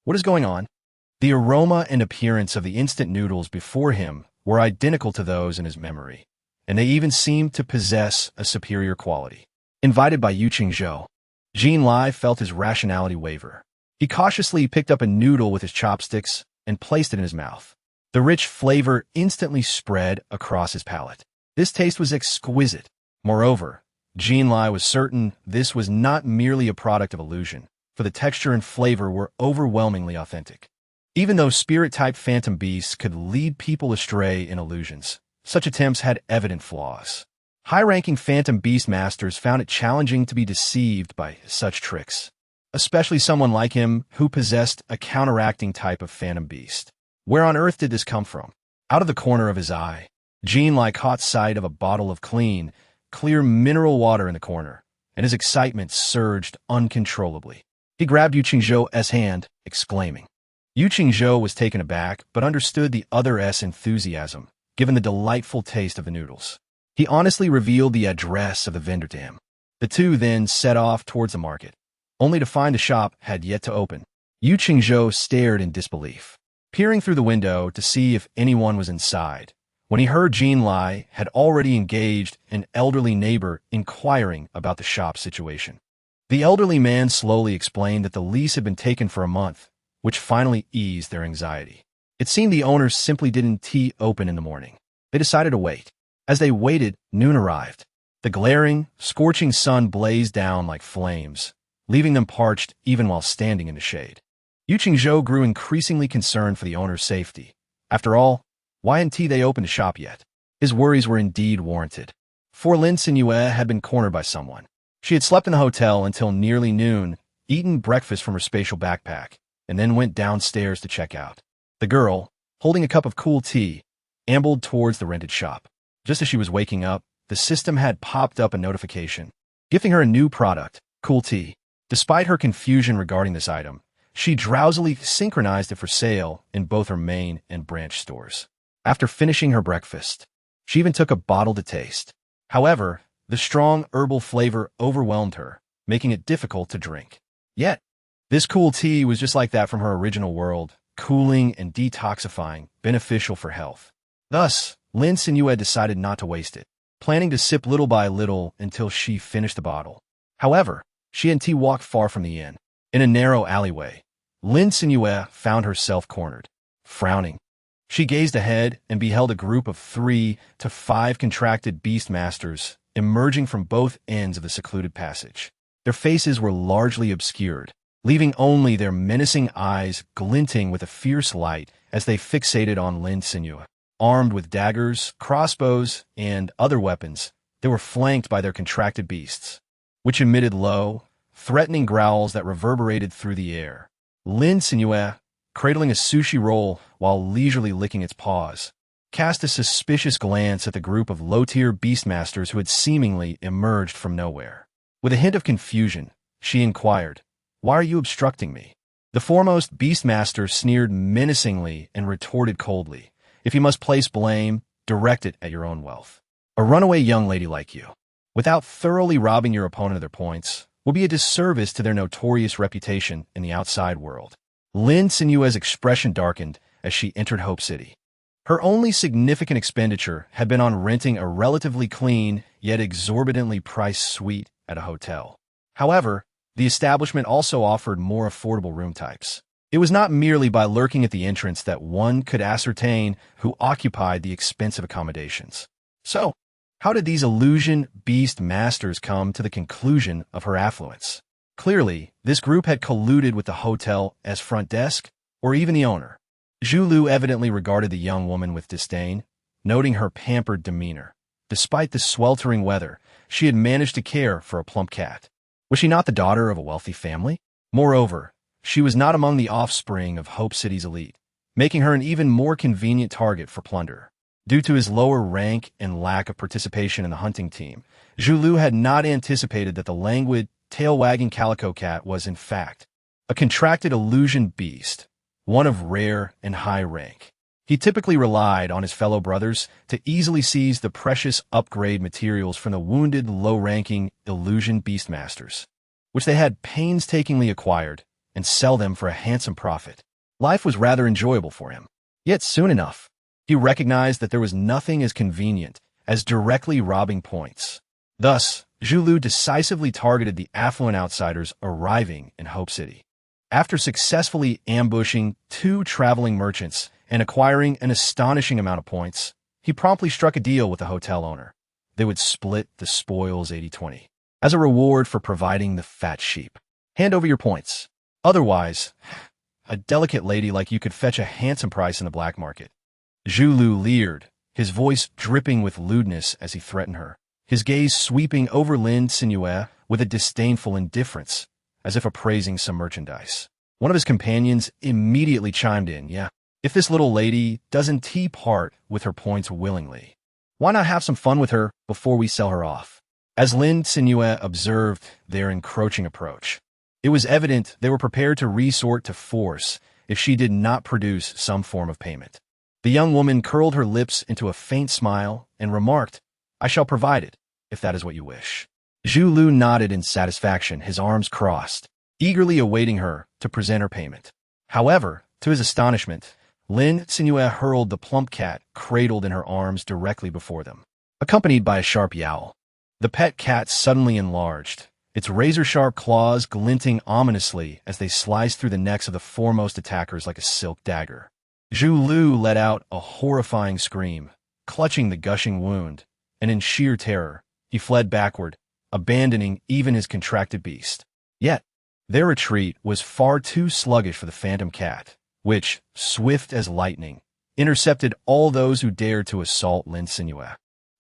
is going on? The aroma and appearance of the instant noodles before him were identical to those in his memory, and they even seemed to possess a superior quality. Invited by Yu Qingzhou, Jean Lai felt his rationality waver. He cautiously picked up a noodle with his chopsticks and placed it in his mouth. The rich flavor instantly spread across his palate. This taste was exquisite. Moreover, Jean Lai was certain this was not merely a product of illusion, for the texture and flavor were overwhelmingly authentic. Even though spirit-type phantom beasts could lead people astray in illusions, such attempts had evident flaws. High-ranking phantom beast masters found it challenging to be deceived by such tricks, especially someone like him who possessed a counteracting type of phantom beast. Where on earth did this come from? Out of the corner of his eye, Jean Lai caught sight of a bottle of clear mineral water in the corner, and his excitement surged uncontrollably. He grabbed Yu Qingzhou's hand, exclaiming. Yu Qingzhou was taken aback, but understood the other's enthusiasm, given the delightful taste of the noodles. He honestly revealed the address of the vendor to him. The two then set off towards the market, only to find the shop had yet to open. Yu Qingzhou stared in disbelief, peering through the window to see if anyone was inside, when he heard Jean Lai had already engaged an elderly neighbor inquiring about the shop situation. The elderly man slowly explained that the lease had been taken for a month, which finally eased their anxiety. It seemed the owners simply didn't open in the morning. They decided to wait. As they waited, noon arrived. The glaring, scorching sun blazed down like flames, leaving them parched even while standing in the shade. Yu Qingzhou grew increasingly concerned for the owner's safety. After all, why hadn't they opened a shop yet? His worries were indeed warranted. For Lin Cenyue had been cornered by someone. She had slept in the hotel until nearly noon, eaten breakfast from her spatial backpack, and then went downstairs to check out. The girl, holding a cup of cool tea, ambled towards the rented shop. Just as she was waking up, the system had popped up a notification, gifting her a new product, cool tea. Despite her confusion regarding this item, she drowsily synchronized it for sale in both her main and branch stores. After finishing her breakfast, she even took a bottle to taste. However, the strong herbal flavor overwhelmed her, making it difficult to drink. Yet, this cool tea was just like that from her original world, cooling and detoxifying, beneficial for health. Thus, Lin Cenyue decided not to waste it, planning to sip little by little until she finished the bottle. However, she and T walked far from the inn. In a narrow alleyway, Lin Cenyue found herself cornered. Frowning, she gazed ahead and beheld a group of 3 to 5 contracted beastmasters emerging from both ends of the secluded passage. Their faces were largely obscured, leaving only their menacing eyes glinting with a fierce light as they fixated on Lin Cenyue. Armed with daggers, crossbows, and other weapons, they were flanked by their contracted beasts, which emitted low, threatening growls that reverberated through the air. Lin Cenyue, cradling a sushi roll while leisurely licking its paws, cast a suspicious glance at the group of low-tier beastmasters who had seemingly emerged from nowhere. With a hint of confusion, she inquired, "Why are you obstructing me?" The foremost beastmaster sneered menacingly and retorted coldly, "If you must place blame, direct it at your own wealth. A runaway young lady like you, without thoroughly robbing your opponent of their points, will be a disservice to their notorious reputation in the outside world." Lin Cenyue's expression darkened as she entered Hope City. Her only significant expenditure had been on renting a relatively clean, yet exorbitantly priced suite at a hotel. However, the establishment also offered more affordable room types. It was not merely by lurking at the entrance that one could ascertain who occupied the expensive accommodations. So, how did these illusion beast masters come to the conclusion of her affluence? Clearly, this group had colluded with the hotel as front desk, or even the owner. Zhu Lu evidently regarded the young woman with disdain, noting her pampered demeanor. Despite the sweltering weather, she had managed to care for a plump cat. Was she not the daughter of a wealthy family? Moreover, she was not among the offspring of Hope City's elite, making her an even more convenient target for plunder. Due to his lower rank and lack of participation in the hunting team, Zhu Lu had not anticipated that the languid, tail-wagging calico cat was, in fact, a contracted illusion beast, one of rare and high rank. He typically relied on his fellow brothers to easily seize the precious upgrade materials from the wounded, low-ranking illusion beastmasters, which they had painstakingly acquired, and sell them for a handsome profit. Life was rather enjoyable for him. Yet soon enough, he recognized that there was nothing as convenient as directly robbing points. Thus, Zhu Lu decisively targeted the affluent outsiders arriving in Hope City. After successfully ambushing 2 traveling merchants and acquiring an astonishing amount of points, he promptly struck a deal with the hotel owner. They would split the spoils 80-20. As a reward for providing the fat sheep, hand over your points. Otherwise, a delicate lady like you could fetch a handsome price in the black market. Zhu Lu leered, his voice dripping with lewdness as he threatened her, his gaze sweeping over Lin Cenyue with a disdainful indifference, as if appraising some merchandise. One of his companions immediately chimed in, "Yeah, if this little lady doesn't part with her points willingly, why not have some fun with her before we sell her off?" As Lin Cenyue observed their encroaching approach, it was evident they were prepared to resort to force if she did not produce some form of payment. The young woman curled her lips into a faint smile and remarked, "I shall provide it, if that is what you wish." Zhu Lu nodded in satisfaction, his arms crossed, eagerly awaiting her to present her payment. However, to his astonishment, Lin Cenyue hurled the plump cat cradled in her arms directly before them, accompanied by a sharp yowl. The pet cat suddenly enlarged, its razor-sharp claws glinting ominously as they sliced through the necks of the foremost attackers like a silk dagger. Zhu Lu let out a horrifying scream, clutching the gushing wound, and in sheer terror, he fled backward, abandoning even his contracted beast. Yet, their retreat was far too sluggish for the phantom cat, which, swift as lightning, intercepted all those who dared to assault Lin Cenyue.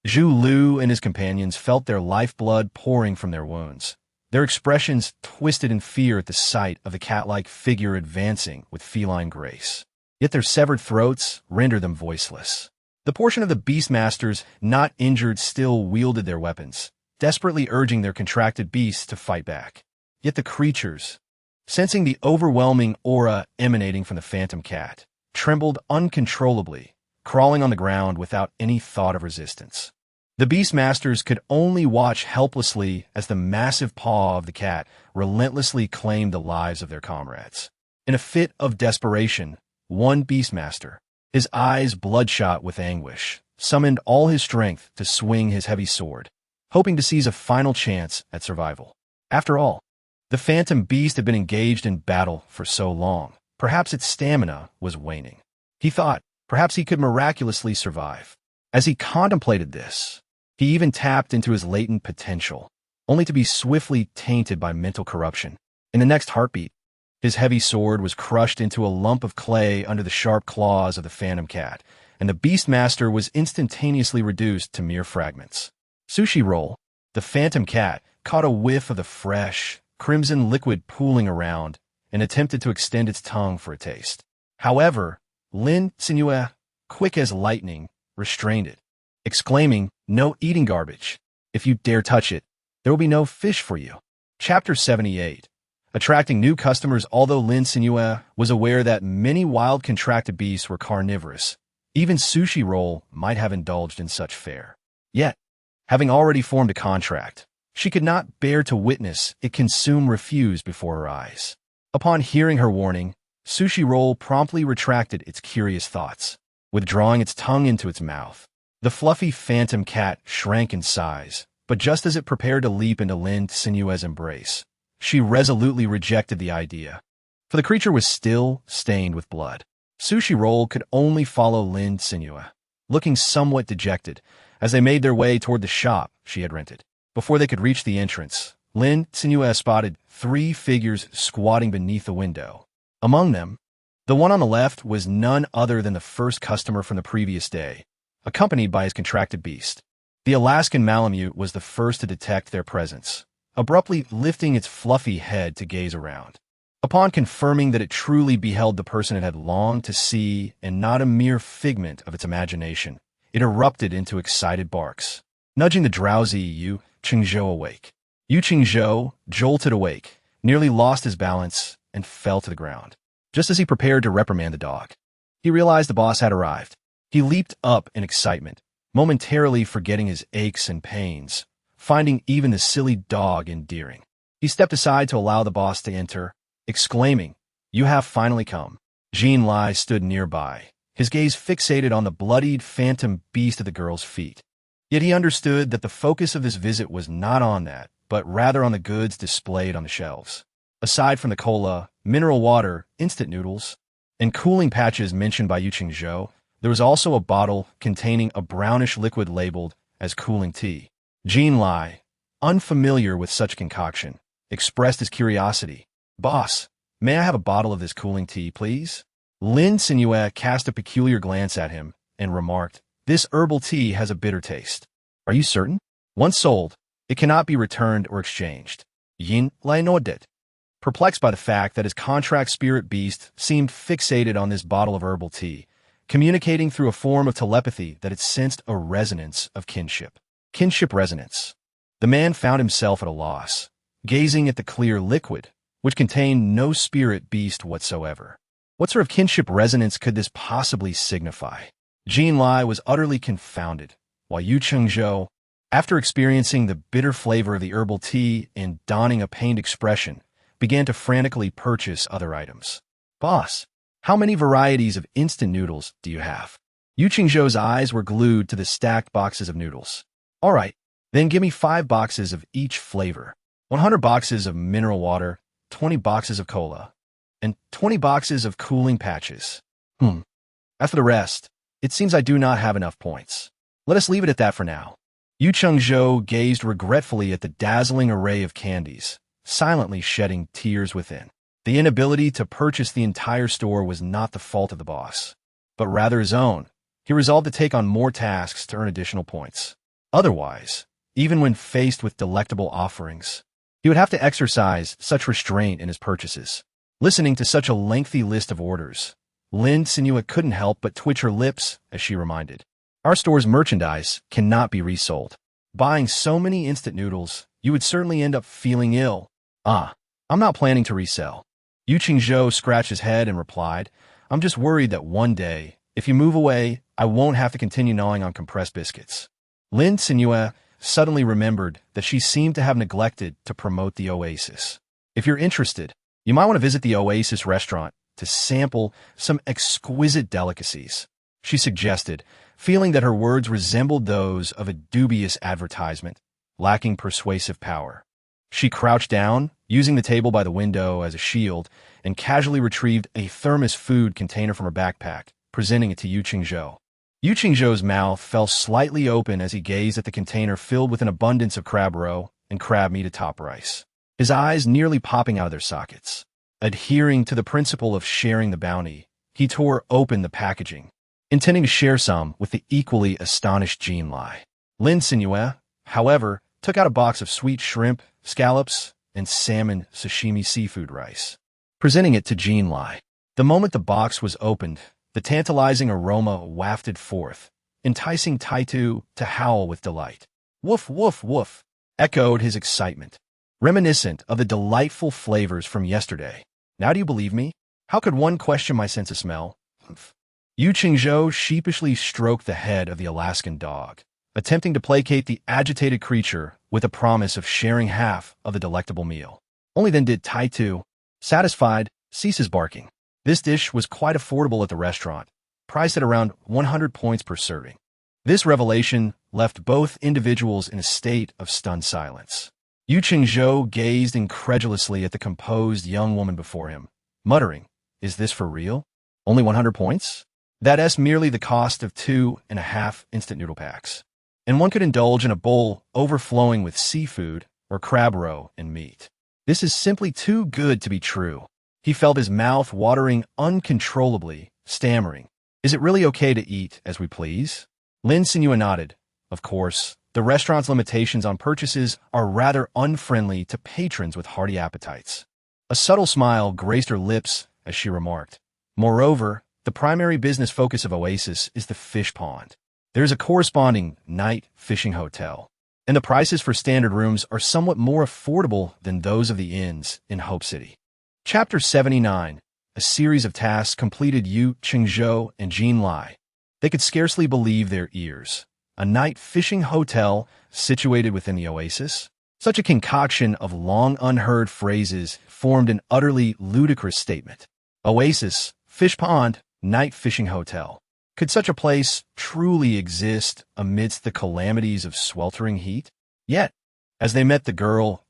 Zhu Lu and his companions felt their lifeblood pouring from their wounds, their expressions twisted in fear at the sight of the cat-like figure advancing with feline grace. Yet their severed throats rendered them voiceless. The portion of the beastmasters not injured still wielded their weapons, desperately urging their contracted beasts to fight back. Yet the creatures, sensing the overwhelming aura emanating from the phantom cat, trembled uncontrollably, crawling on the ground without any thought of resistance. The beastmasters could only watch helplessly as the massive paw of the cat relentlessly claimed the lives of their comrades. In a fit of desperation, one beastmaster, his eyes bloodshot with anguish, summoned all his strength to swing his heavy sword, hoping to seize a final chance at survival. After all, The phantom beast had been engaged in battle for so long. Perhaps its stamina was waning. He thought perhaps he could miraculously survive. As he contemplated this, he even tapped into his latent potential, only to be swiftly tainted by mental corruption. In the next heartbeat, his heavy sword was crushed into a lump of clay under the sharp claws of the phantom cat, and the beastmaster was instantaneously reduced to mere fragments. Sushi Roll, the phantom cat, caught a whiff of the fresh, crimson liquid pooling around and attempted to extend its tongue for a taste. However, Lin Cenyue, quick as lightning, restrained it, exclaiming, "No eating garbage. If you dare touch it, there will be no fish for you." Chapter 78. Attracting new customers. Although Lin Cenyue was aware that many wild contracted beasts were carnivorous, even Sushi Roll might have indulged in such fare. Yet, having already formed a contract, she could not bear to witness it consume refuse before her eyes. Upon hearing her warning, Sushi Roll promptly retracted its curious thoughts, withdrawing its tongue into its mouth. The fluffy phantom cat shrank in size, but just as it prepared to leap into Lin Cenyue's embrace, she resolutely rejected the idea, for the creature was still stained with blood. Sushi Roll could only follow Lin Cenyue, looking somewhat dejected, as they made their way toward the shop she had rented. Before they could reach the entrance, Lin Cenyue spotted 3 figures squatting beneath the window. Among them, the one on the left was none other than the first customer from the previous day, accompanied by his contracted beast. The Alaskan Malamute was the first to detect their presence, abruptly lifting its fluffy head to gaze around. Upon confirming that it truly beheld the person it had longed to see and not a mere figment of its imagination, it erupted into excited barks, nudging the drowsy Yu Qingzhou awake. Yu Qingzhou, jolted awake, nearly lost his balance and fell to the ground. Just as he prepared to reprimand the dog, he realized the boss had arrived. He leaped up in excitement, momentarily forgetting his aches and pains, finding even the silly dog endearing. He stepped aside to allow the boss to enter, exclaiming, "You have finally come." Jean Lai stood nearby, his gaze fixated on the bloodied phantom beast at the girl's feet. Yet he understood that the focus of this visit was not on that, but rather on the goods displayed on the shelves. Aside from the cola, mineral water, instant noodles, and cooling patches mentioned by Yu Qingzhou, there was also a bottle containing a brownish liquid labeled as cooling tea. Jean Lai, unfamiliar with such concoction, expressed his curiosity. "Boss, may I have a bottle of this cooling tea, please?" Lin Cenyue cast a peculiar glance at him and remarked, "This herbal tea has a bitter taste." "Are you certain?" "Once sold, it cannot be returned or exchanged." Yin Lai nodded, perplexed by the fact that his contract spirit beast seemed fixated on this bottle of herbal tea, communicating through a form of telepathy that it sensed a resonance of kinship. Kinship resonance. The man found himself at a loss, gazing at the clear liquid, which contained no spirit beast whatsoever. What sort of kinship resonance could this possibly signify? Jean Lai was utterly confounded, while Yu Qingzhou, after experiencing the bitter flavor of the herbal tea and donning a pained expression, began to frantically purchase other items. "Boss, how many varieties of instant noodles do you have?" Yu Qingzhou's eyes were glued to the stacked boxes of noodles. "All right, then give me 5 boxes of each flavor, 100 boxes of mineral water, 20 boxes of cola, and 20 boxes of cooling patches." As for the rest, it seems I do not have enough points. Let us leave it at that for now." Yu Qingzhou gazed regretfully at the dazzling array of candies, silently shedding tears within. The inability to purchase the entire store was not the fault of the boss, but rather his own. He resolved to take on more tasks to earn additional points. Otherwise, even when faced with delectable offerings, he would have to exercise such restraint in his purchases. Listening to such a lengthy list of orders, Lin Cenyue couldn't help but twitch her lips as she reminded, "Our store's merchandise cannot be resold. Buying so many instant noodles, you would certainly end up feeling ill." I'm not planning to resell." Yu Qingzhou scratched his head and replied, "I'm just worried that one day, if you move away, I won't have to continue gnawing on compressed biscuits." Lin Cenyue suddenly remembered that she seemed to have neglected to promote the Oasis. "If you're interested, you might want to visit the Oasis restaurant to sample some exquisite delicacies," she suggested, feeling that her words resembled those of a dubious advertisement, lacking persuasive power. She crouched down, using the table by the window as a shield, and casually retrieved a thermos food container from her backpack, presenting it to Yu Qingzhou. Yu Qingzhou's mouth fell slightly open as he gazed at the container filled with an abundance of crab roe and crab meat atop rice, his eyes nearly popping out of their sockets. Adhering to the principle of sharing the bounty, he tore open the packaging, intending to share some with the equally astonished Jean Lai. Lin Cenyue, however, took out a box of sweet shrimp, scallops, and salmon sashimi seafood rice, presenting it to Jean Lai. The moment the box was opened, the tantalizing aroma wafted forth, enticing Taitu to howl with delight. Woof, woof, woof, echoed his excitement, reminiscent of the delightful flavors from yesterday. Now do you believe me? How could one question my sense of smell? Yu Qingzhou sheepishly stroked the head of the Alaskan dog, attempting to placate the agitated creature with a promise of sharing half of the delectable meal. Only then did Taitu, satisfied, cease his barking. This dish was quite affordable at the restaurant, priced at around 100 points per serving. This revelation left both individuals in a state of stunned silence. Yu Qingzhou gazed incredulously at the composed young woman before him, muttering, "Is this for real? Only 100 points? That's merely the cost of 2.5 instant noodle packs. And one could indulge in a bowl overflowing with seafood or crab roe and meat. This is simply too good to be true." He felt his mouth watering uncontrollably, stammering, "Is it really okay to eat as we please?" Lin Cenyue nodded. Of course, the restaurant's limitations on purchases are rather unfriendly to patrons with hearty appetites. A subtle smile graced her lips as she remarked, "Moreover, the primary business focus of Oasis is the fish pond. There is a corresponding night fishing hotel, and the prices for standard rooms are somewhat more affordable than those of the inns in Hope City." Chapter 79. A series of tasks completed Yu Qingzhou and Jean Lai. They could scarcely believe their ears. A night fishing hotel situated within the Oasis? Such a concoction of long unheard phrases formed an utterly ludicrous statement. Oasis, fish pond, night fishing hotel. Could such a place truly exist amidst the calamities of sweltering heat? Yet, as they met the girl's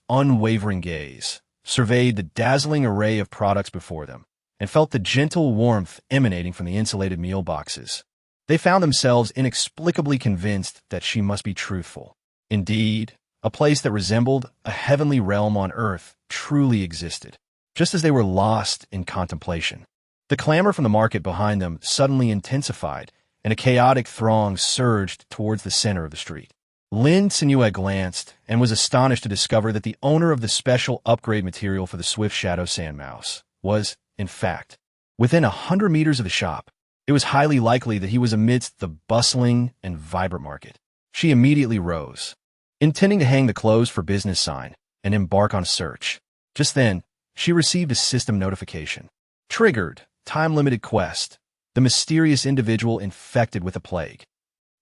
unwavering gaze, surveyed the dazzling array of products before them, and felt the gentle warmth emanating from the insulated meal boxes, they found themselves inexplicably convinced that she must be truthful. Indeed, a place that resembled a heavenly realm on earth truly existed, just as they were lost in contemplation. The clamor from the market behind them suddenly intensified, and a chaotic throng surged towards the center of the street. Lin Cenyue glanced and was astonished to discover that the owner of the special upgrade material for the Swift Shadow Sandmouse was, in fact, within 100 meters of the shop. It was highly likely that he was amidst the bustling and vibrant market. She immediately rose, intending to hang the closed for business sign and embark on a search. Just then, she received a system notification. Triggered, time-limited quest, the mysterious individual infected with a plague.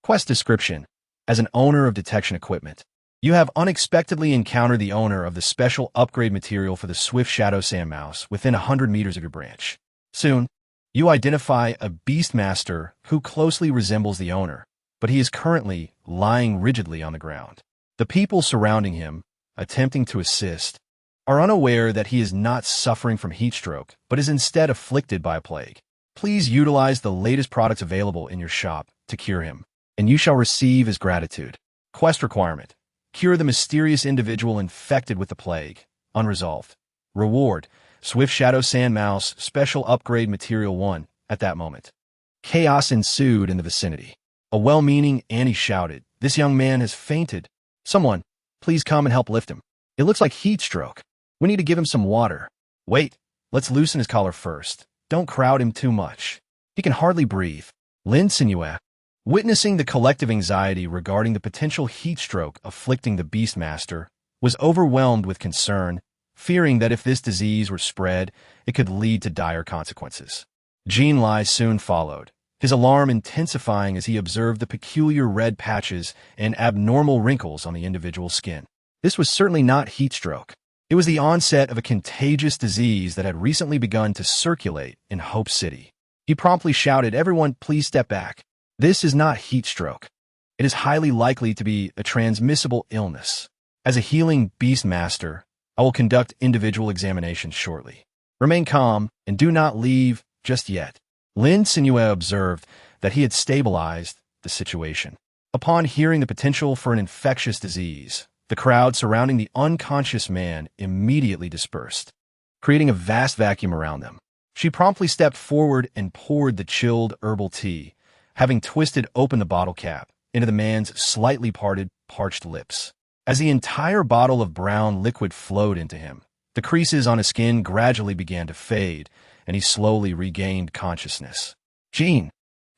Quest description. As an owner of detection equipment, you have unexpectedly encountered the owner of the special upgrade material for the Swift Shadow Sandmouse within 100 meters of your branch. Soon, you identify a beastmaster who closely resembles the owner, but he is currently lying rigidly on the ground. The people surrounding him, attempting to assist, are unaware that he is not suffering from heat stroke, but is instead afflicted by a plague. Please utilize the latest products available in your shop to cure him, and you shall receive his gratitude. Quest requirement. Cure the mysterious individual infected with the plague. Unresolved. Reward. Swift Shadow Sandmouse Special Upgrade Material 1. At that moment, chaos ensued in the vicinity. A well-meaning Annie shouted, "This young man has fainted. Someone, please come and help lift him. It looks like heat stroke. We need to give him some water. Wait, let's loosen his collar first. Don't crowd him too much. He can hardly breathe." Lin Cenyue, witnessing the collective anxiety regarding the potential heat stroke afflicting the Beastmaster, was overwhelmed with concern, fearing that if this disease were spread, it could lead to dire consequences. Jean Lai soon followed, his alarm intensifying as he observed the peculiar red patches and abnormal wrinkles on the individual's skin. This was certainly not heat stroke. It was the onset of a contagious disease that had recently begun to circulate in Hope City. He promptly shouted, "Everyone, please step back. This is not heat stroke. It is highly likely to be a transmissible illness." As a healing beast master, I will conduct individual examinations shortly. Remain calm and do not leave just yet. Lin Cenyue observed that he had stabilized the situation. Upon hearing the potential for an infectious disease, the crowd surrounding the unconscious man immediately dispersed, creating a vast vacuum around them. She promptly stepped forward and poured the chilled herbal tea, having twisted open the bottle cap, into the man's slightly parted, parched lips. As the entire bottle of brown liquid flowed into him, the creases on his skin gradually began to fade, and he slowly regained consciousness. Jean,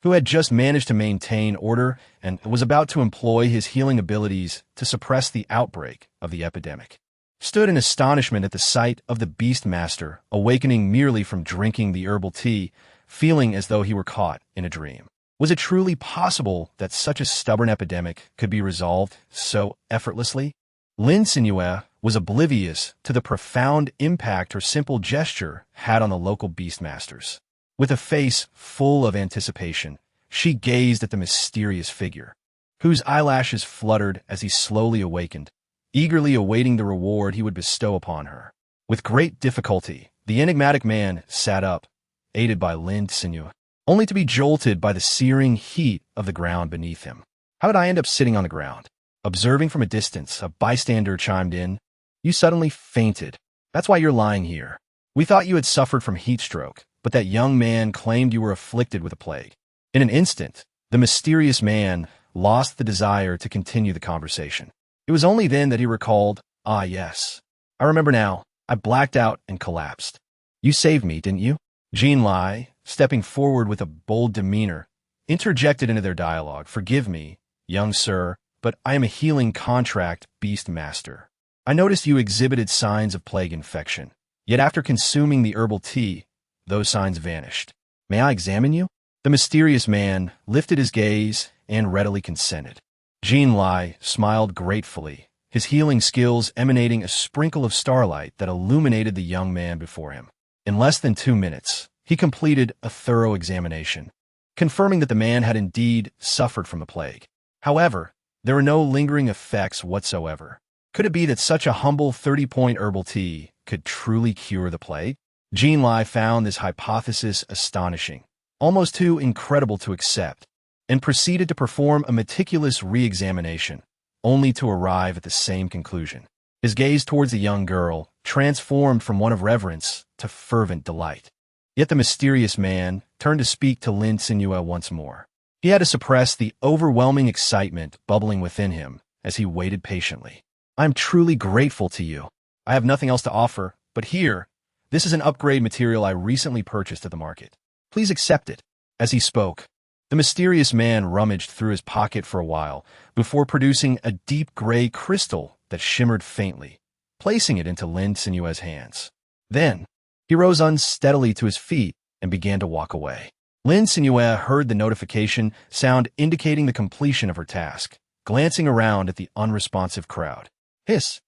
who had just managed to maintain order and was about to employ his healing abilities to suppress the outbreak of the epidemic, stood in astonishment at the sight of the Beastmaster awakening merely from drinking the herbal tea, feeling as though he were caught in a dream. Was it truly possible that such a stubborn epidemic could be resolved so effortlessly? Lin Cenyue was oblivious to the profound impact her simple gesture had on the local Beastmasters. With a face full of anticipation, she gazed at the mysterious figure, whose eyelashes fluttered as he slowly awakened, eagerly awaiting the reward he would bestow upon her. With great difficulty, the enigmatic man sat up, aided by Lin Cenyue, only to be jolted by the searing heat of the ground beneath him. How did I end up sitting on the ground? Observing from a distance, a bystander chimed in. You suddenly fainted. That's why you're lying here. We thought you had suffered from heat stroke, but that young man claimed you were afflicted with a plague. In an instant, the mysterious man lost the desire to continue the conversation. It was only then that he recalled, ah yes, I remember now, I blacked out and collapsed. You saved me, didn't you? Jean Lai, stepping forward with a bold demeanor, interjected into their dialogue. Forgive me, young sir, but I am a healing contract beast master. I noticed you exhibited signs of plague infection, yet after consuming the herbal tea, those signs vanished. May I examine you? The mysterious man lifted his gaze and readily consented. Jean Lai smiled gratefully, his healing skills emanating a sprinkle of starlight that illuminated the young man before him. In less than 2 minutes, he completed a thorough examination, confirming that the man had indeed suffered from the plague. However, there were no lingering effects whatsoever. Could it be that such a humble 30-point herbal tea could truly cure the plague? Jean Lai found this hypothesis astonishing, almost too incredible to accept, and proceeded to perform a meticulous re-examination, only to arrive at the same conclusion. His gaze towards the young girl transformed from one of reverence to fervent delight. Yet the mysterious man turned to speak to Lin Cenyue once more. He had to suppress the overwhelming excitement bubbling within him as he waited patiently. I'm truly grateful to you. I have nothing else to offer, but here, this is an upgrade material I recently purchased at the market. Please accept it. As he spoke, the mysterious man rummaged through his pocket for a while before producing a deep gray crystal that shimmered faintly, placing it into Lin Cenyue's hands. Then, he rose unsteadily to his feet and began to walk away. Lin Cenyue heard the notification sound indicating the completion of her task, glancing around at the unresponsive crowd. Hiss!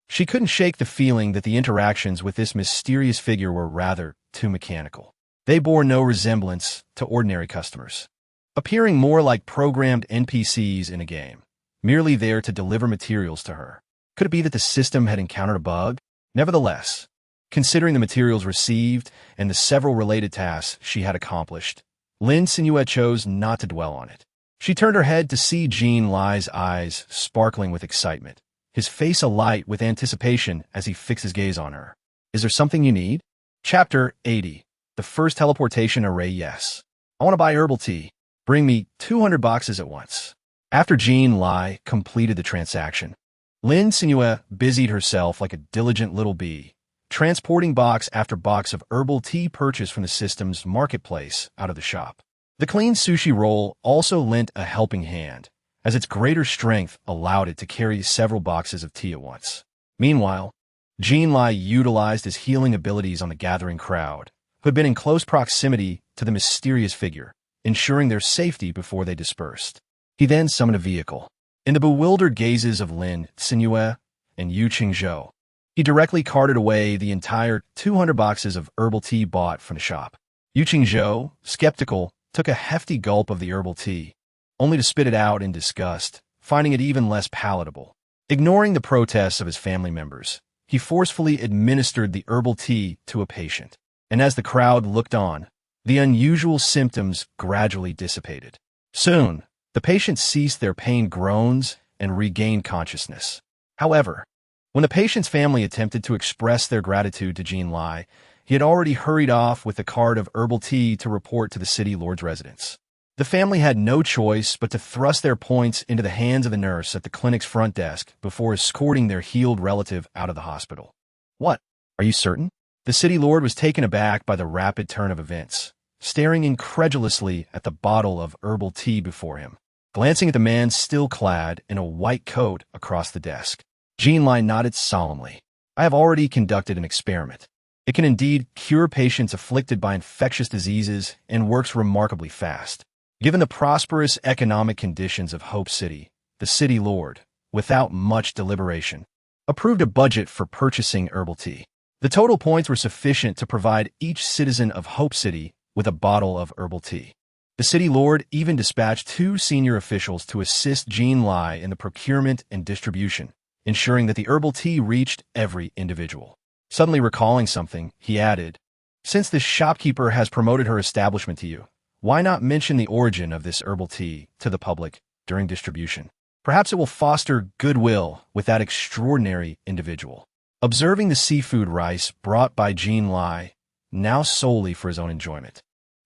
She couldn't shake the feeling that the interactions with this mysterious figure were rather too mechanical. They bore no resemblance to ordinary customers, appearing more like programmed NPCs in a game, merely there to deliver materials to her. Could it be that the system had encountered a bug? Nevertheless, considering the materials received and the several related tasks she had accomplished, Lin Cenyue chose not to dwell on it. She turned her head to see Jean Lai's eyes sparkling with excitement, his face alight with anticipation as he fixed his gaze on her. Is there something you need? Chapter 80. The first teleportation array. Yes. I want to buy herbal tea. Bring me 200 boxes at once. After Jean Lai completed the transaction, Lin Cenyue busied herself like a diligent little bee, transporting box after box of herbal tea purchased from the system's marketplace out of the shop. The clean sushi roll also lent a helping hand, as its greater strength allowed it to carry several boxes of tea at once. Meanwhile, Jean Lai utilized his healing abilities on the gathering crowd, who had been in close proximity to the mysterious figure, ensuring their safety before they dispersed. He then summoned a vehicle. In the bewildered gazes of Lin Cenyue and Yu Qingzhou, he directly carted away the entire 200 boxes of herbal tea bought from the shop. Yu Qingzhou, skeptical, took a hefty gulp of the herbal tea, only to spit it out in disgust, finding it even less palatable. Ignoring the protests of his family members, he forcefully administered the herbal tea to a patient. And as the crowd looked on, the unusual symptoms gradually dissipated. Soon, the patient ceased their pain groans and regained consciousness. However, when the patient's family attempted to express their gratitude to Jean Lai, he had already hurried off with a cart of herbal tea to report to the city lord's residence. The family had no choice but to thrust their points into the hands of the nurse at the clinic's front desk before escorting their healed relative out of the hospital. What? Are you certain? The city lord was taken aback by the rapid turn of events, staring incredulously at the bottle of herbal tea before him, glancing at the man still clad in a white coat across the desk. Jean Lai nodded solemnly. I have already conducted an experiment. It can indeed cure patients afflicted by infectious diseases and works remarkably fast. Given the prosperous economic conditions of Hope City, the city lord, without much deliberation, approved a budget for purchasing herbal tea. The total points were sufficient to provide each citizen of Hope City with a bottle of herbal tea. The city lord even dispatched 2 senior officials to assist Jean Lai in the procurement and distribution, ensuring that the herbal tea reached every individual. Suddenly recalling something, he added, "Since this shopkeeper has promoted her establishment to you, why not mention the origin of this herbal tea to the public during distribution? Perhaps it will foster goodwill with that extraordinary individual." Observing the seafood rice brought by Jean Lai, now solely for his own enjoyment,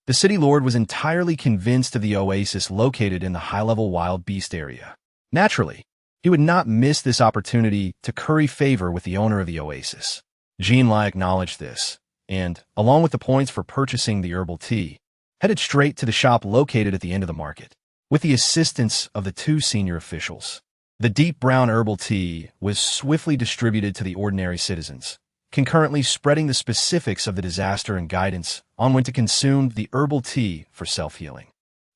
the city lord was entirely convinced of the oasis located in the high-level wild beast area. Naturally, he would not miss this opportunity to curry favor with the owner of the oasis. Jean Lai acknowledged this, and, along with the points for purchasing the herbal tea, headed straight to the shop located at the end of the market. With the assistance of the 2 senior officials, the deep brown herbal tea was swiftly distributed to the ordinary citizens, concurrently spreading the specifics of the disaster and guidance on when to consume the herbal tea for self-healing.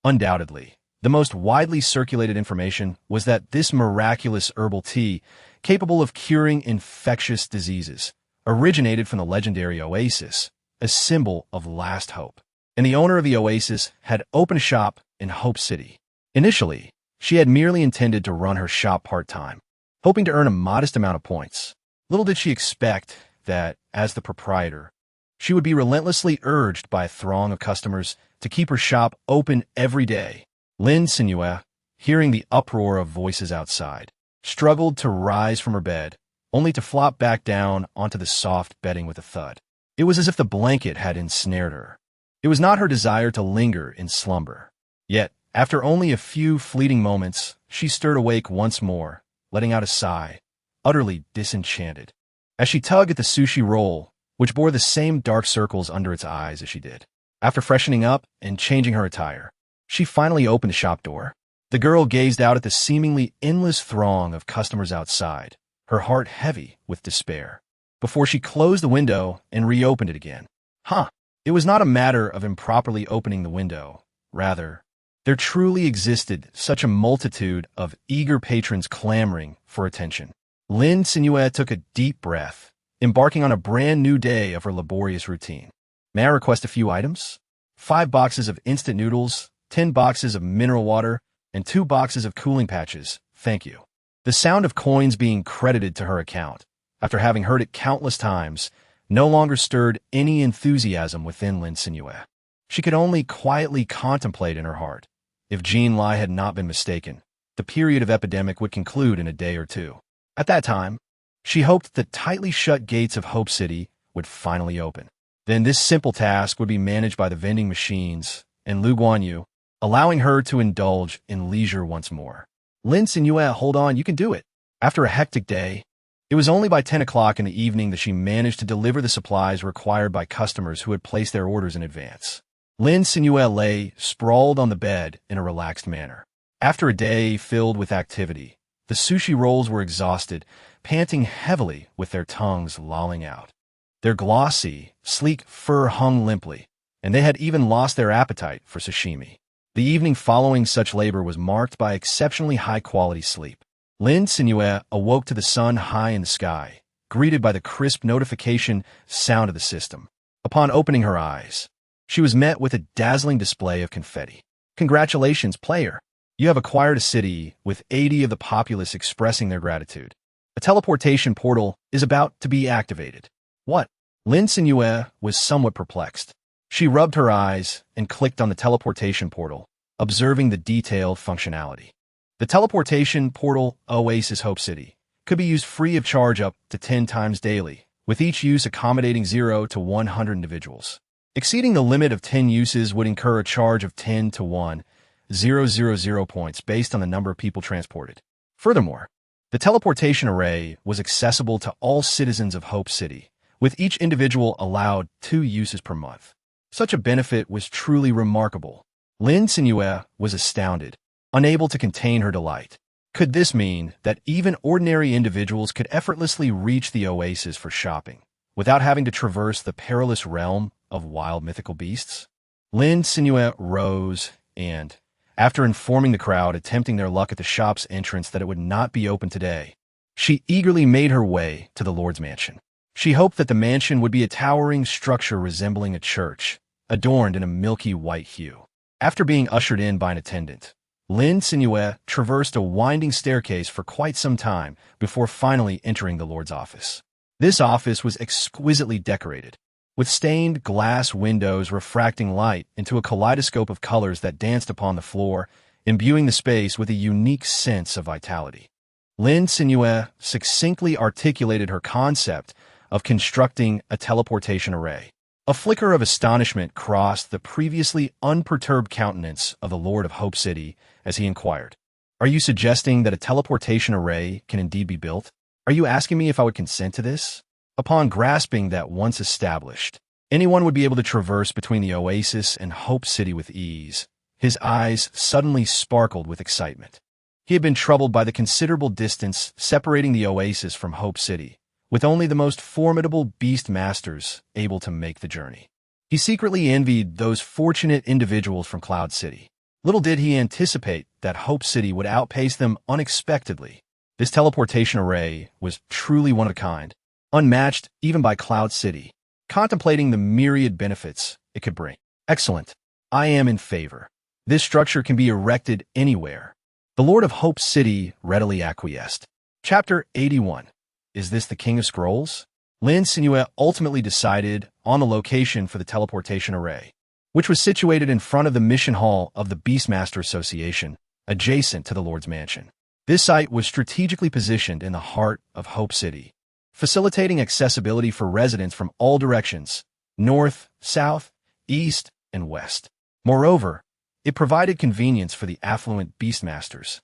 Undoubtedly, the most widely circulated information was that this miraculous herbal tea, capable of curing infectious diseases, originated from the legendary oasis, a symbol of last hope. And the owner of the oasis had opened a shop in Hope City. Initially, she had merely intended to run her shop part-time, hoping to earn a modest amount of points. Little did she expect that, as the proprietor, she would be relentlessly urged by a throng of customers to keep her shop open every day. Lin Cenyue, hearing the uproar of voices outside, struggled to rise from her bed, only to flop back down onto the soft bedding with a thud. It was as if the blanket had ensnared her. It was not her desire to linger in slumber. Yet, after only a few fleeting moments, she stirred awake once more, letting out a sigh, utterly disenchanted, as she tugged at the sushi roll, which bore the same dark circles under its eyes as she did. After freshening up and changing her attire, she finally opened the shop door. The girl gazed out at the seemingly endless throng of customers outside, her heart heavy with despair, before she closed the window and reopened it again. It was not a matter of improperly opening the window. Rather, there truly existed such a multitude of eager patrons clamoring for attention. Lin Cenyue took a deep breath, embarking on a brand new day of her laborious routine. "May I request a few items? 5 boxes of instant noodles, 10 boxes of mineral water, and 2 boxes of cooling patches, thank you." The sound of coins being credited to her account, after having heard it countless times, no longer stirred any enthusiasm within Lin Cenyue. She could only quietly contemplate in her heart. If Jean Lai had not been mistaken, the period of epidemic would conclude in a day or 2. At that time, she hoped the tightly shut gates of Hope City would finally open. Then this simple task would be managed by the vending machines and Lu Guanyu, allowing her to indulge in leisure once more. "Lin Cenyue, hold on, you can do it." After a hectic day, it was only by 10 o'clock in the evening that she managed to deliver the supplies required by customers who had placed their orders in advance. Lin Cenyue lay sprawled on the bed in a relaxed manner. After a day filled with activity, the sushi rolls were exhausted, panting heavily with their tongues lolling out. Their glossy, sleek fur hung limply, and they had even lost their appetite for sashimi. The evening following such labor was marked by exceptionally high-quality sleep. Lin Cenyue awoke to the sun high in the sky, greeted by the crisp notification sound of the system. Upon opening her eyes, she was met with a dazzling display of confetti. "Congratulations, player! You have acquired a city with 80 of the populace expressing their gratitude. A teleportation portal is about to be activated. What? Lin Cenyue was somewhat perplexed. She rubbed her eyes and clicked on the teleportation portal, observing the detailed functionality. The teleportation portal Oasis Hope City could be used free of charge up to 10 times daily, with each use accommodating 0 to 100 individuals. Exceeding the limit of 10 uses would incur a charge of 10 to 1,000 points based on the number of people transported. Furthermore, the teleportation array was accessible to all citizens of Hope City, with each individual allowed 2 uses per month. Such a benefit was truly remarkable. Lin Cenyue was astounded, unable to contain her delight. Could this mean that even ordinary individuals could effortlessly reach the oasis for shopping, without having to traverse the perilous realm of wild mythical beasts? Lin Cenyue rose and, after informing the crowd attempting their luck at the shop's entrance that it would not be open today, she eagerly made her way to the Lord's mansion. She hoped that the mansion would be a towering structure resembling a church, adorned in a milky white hue. After being ushered in by an attendant, Lin Cenyue traversed a winding staircase for quite some time before finally entering the Lord's office. This office was exquisitely decorated, with stained glass windows refracting light into a kaleidoscope of colors that danced upon the floor, imbuing the space with a unique sense of vitality. Lin Cenyue succinctly articulated her concept of constructing a teleportation array. A flicker of astonishment crossed the previously unperturbed countenance of the Lord of Hope City as he inquired, "Are you suggesting that a teleportation array can indeed be built? Are you asking me if I would consent to this?" Upon grasping that once established, anyone would be able to traverse between the oasis and Hope City with ease, his eyes suddenly sparkled with excitement. He had been troubled by the considerable distance separating the oasis from Hope City, with only the most formidable beast masters able to make the journey. He secretly envied those fortunate individuals from Cloud City. Little did he anticipate that Hope City would outpace them unexpectedly. This teleportation array was truly one of a kind, unmatched even by Cloud City. Contemplating the myriad benefits it could bring. Excellent. I am in favor. This structure can be erected anywhere. The Lord of Hope City readily acquiesced. Chapter 81. Is this the King of Scrolls? Lin Cenyue ultimately decided on the location for the teleportation array, which was situated in front of the mission hall of the Beastmaster Association, adjacent to the Lord's Mansion. This site was strategically positioned in the heart of Hope City, facilitating accessibility for residents from all directions, north, south, east, and west. Moreover, it provided convenience for the affluent Beastmasters,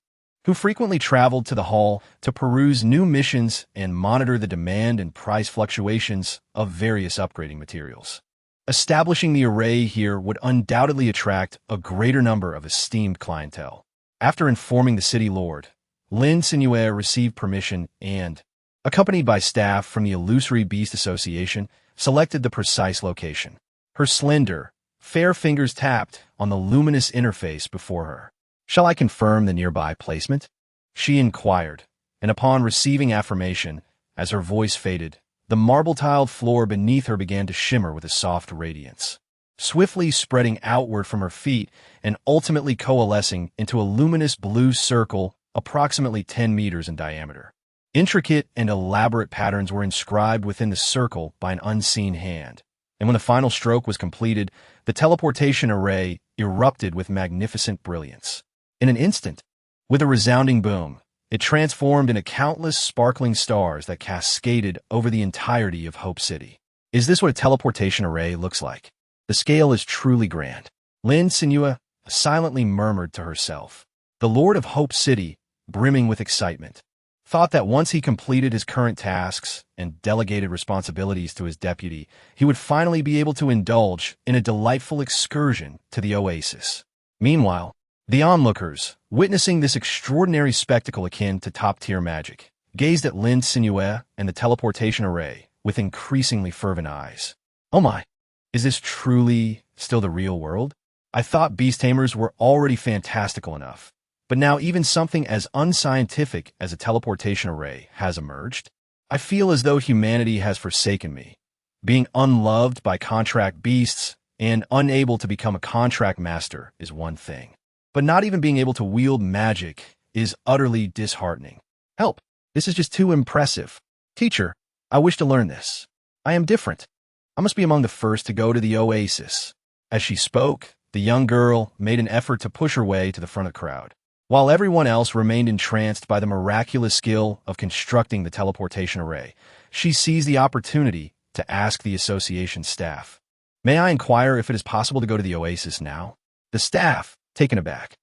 who frequently traveled to the hall to peruse new missions and monitor the demand and price fluctuations of various upgrading materials. Establishing the array here would undoubtedly attract a greater number of esteemed clientele. After informing the city lord, Lin Cenyue received permission and, accompanied by staff from the Illusory Beast Association, selected the precise location. Her slender, fair fingers tapped on the luminous interface before her. "Shall I confirm the nearby placement?" she inquired, and upon receiving affirmation, as her voice faded, the marble-tiled floor beneath her began to shimmer with a soft radiance, swiftly spreading outward from her feet and ultimately coalescing into a luminous blue circle approximately 10 meters in diameter. Intricate and elaborate patterns were inscribed within the circle by an unseen hand, and when the final stroke was completed, the teleportation array erupted with magnificent brilliance. In an instant, with a resounding boom, it transformed into countless sparkling stars that cascaded over the entirety of Hope City. Is this what a teleportation array looks like? The scale is truly grand. Lin Cenyue silently murmured to herself. The Lord of Hope City, brimming with excitement, thought that once he completed his current tasks and delegated responsibilities to his deputy, he would finally be able to indulge in a delightful excursion to the oasis. Meanwhile, the onlookers, witnessing this extraordinary spectacle akin to top-tier magic, gazed at Lin Cenyue and the teleportation array with increasingly fervent eyes. "Oh my, is this truly still the real world? I thought beast tamers were already fantastical enough, but now even something as unscientific as a teleportation array has emerged? I feel as though humanity has forsaken me. Being unloved by contract beasts and unable to become a contract master is one thing. but not even being able to wield magic is utterly disheartening. Help! This is just too impressive. Teacher, I wish to learn this. I am different. I must be among the first to go to the oasis. As she spoke, the young girl made an effort to push her way to the front of the crowd. While everyone else remained entranced by the miraculous skill of constructing the teleportation array, she seized the opportunity to ask the association staff, "May I inquire if it is possible to go to the oasis now?" The staff, taken aback,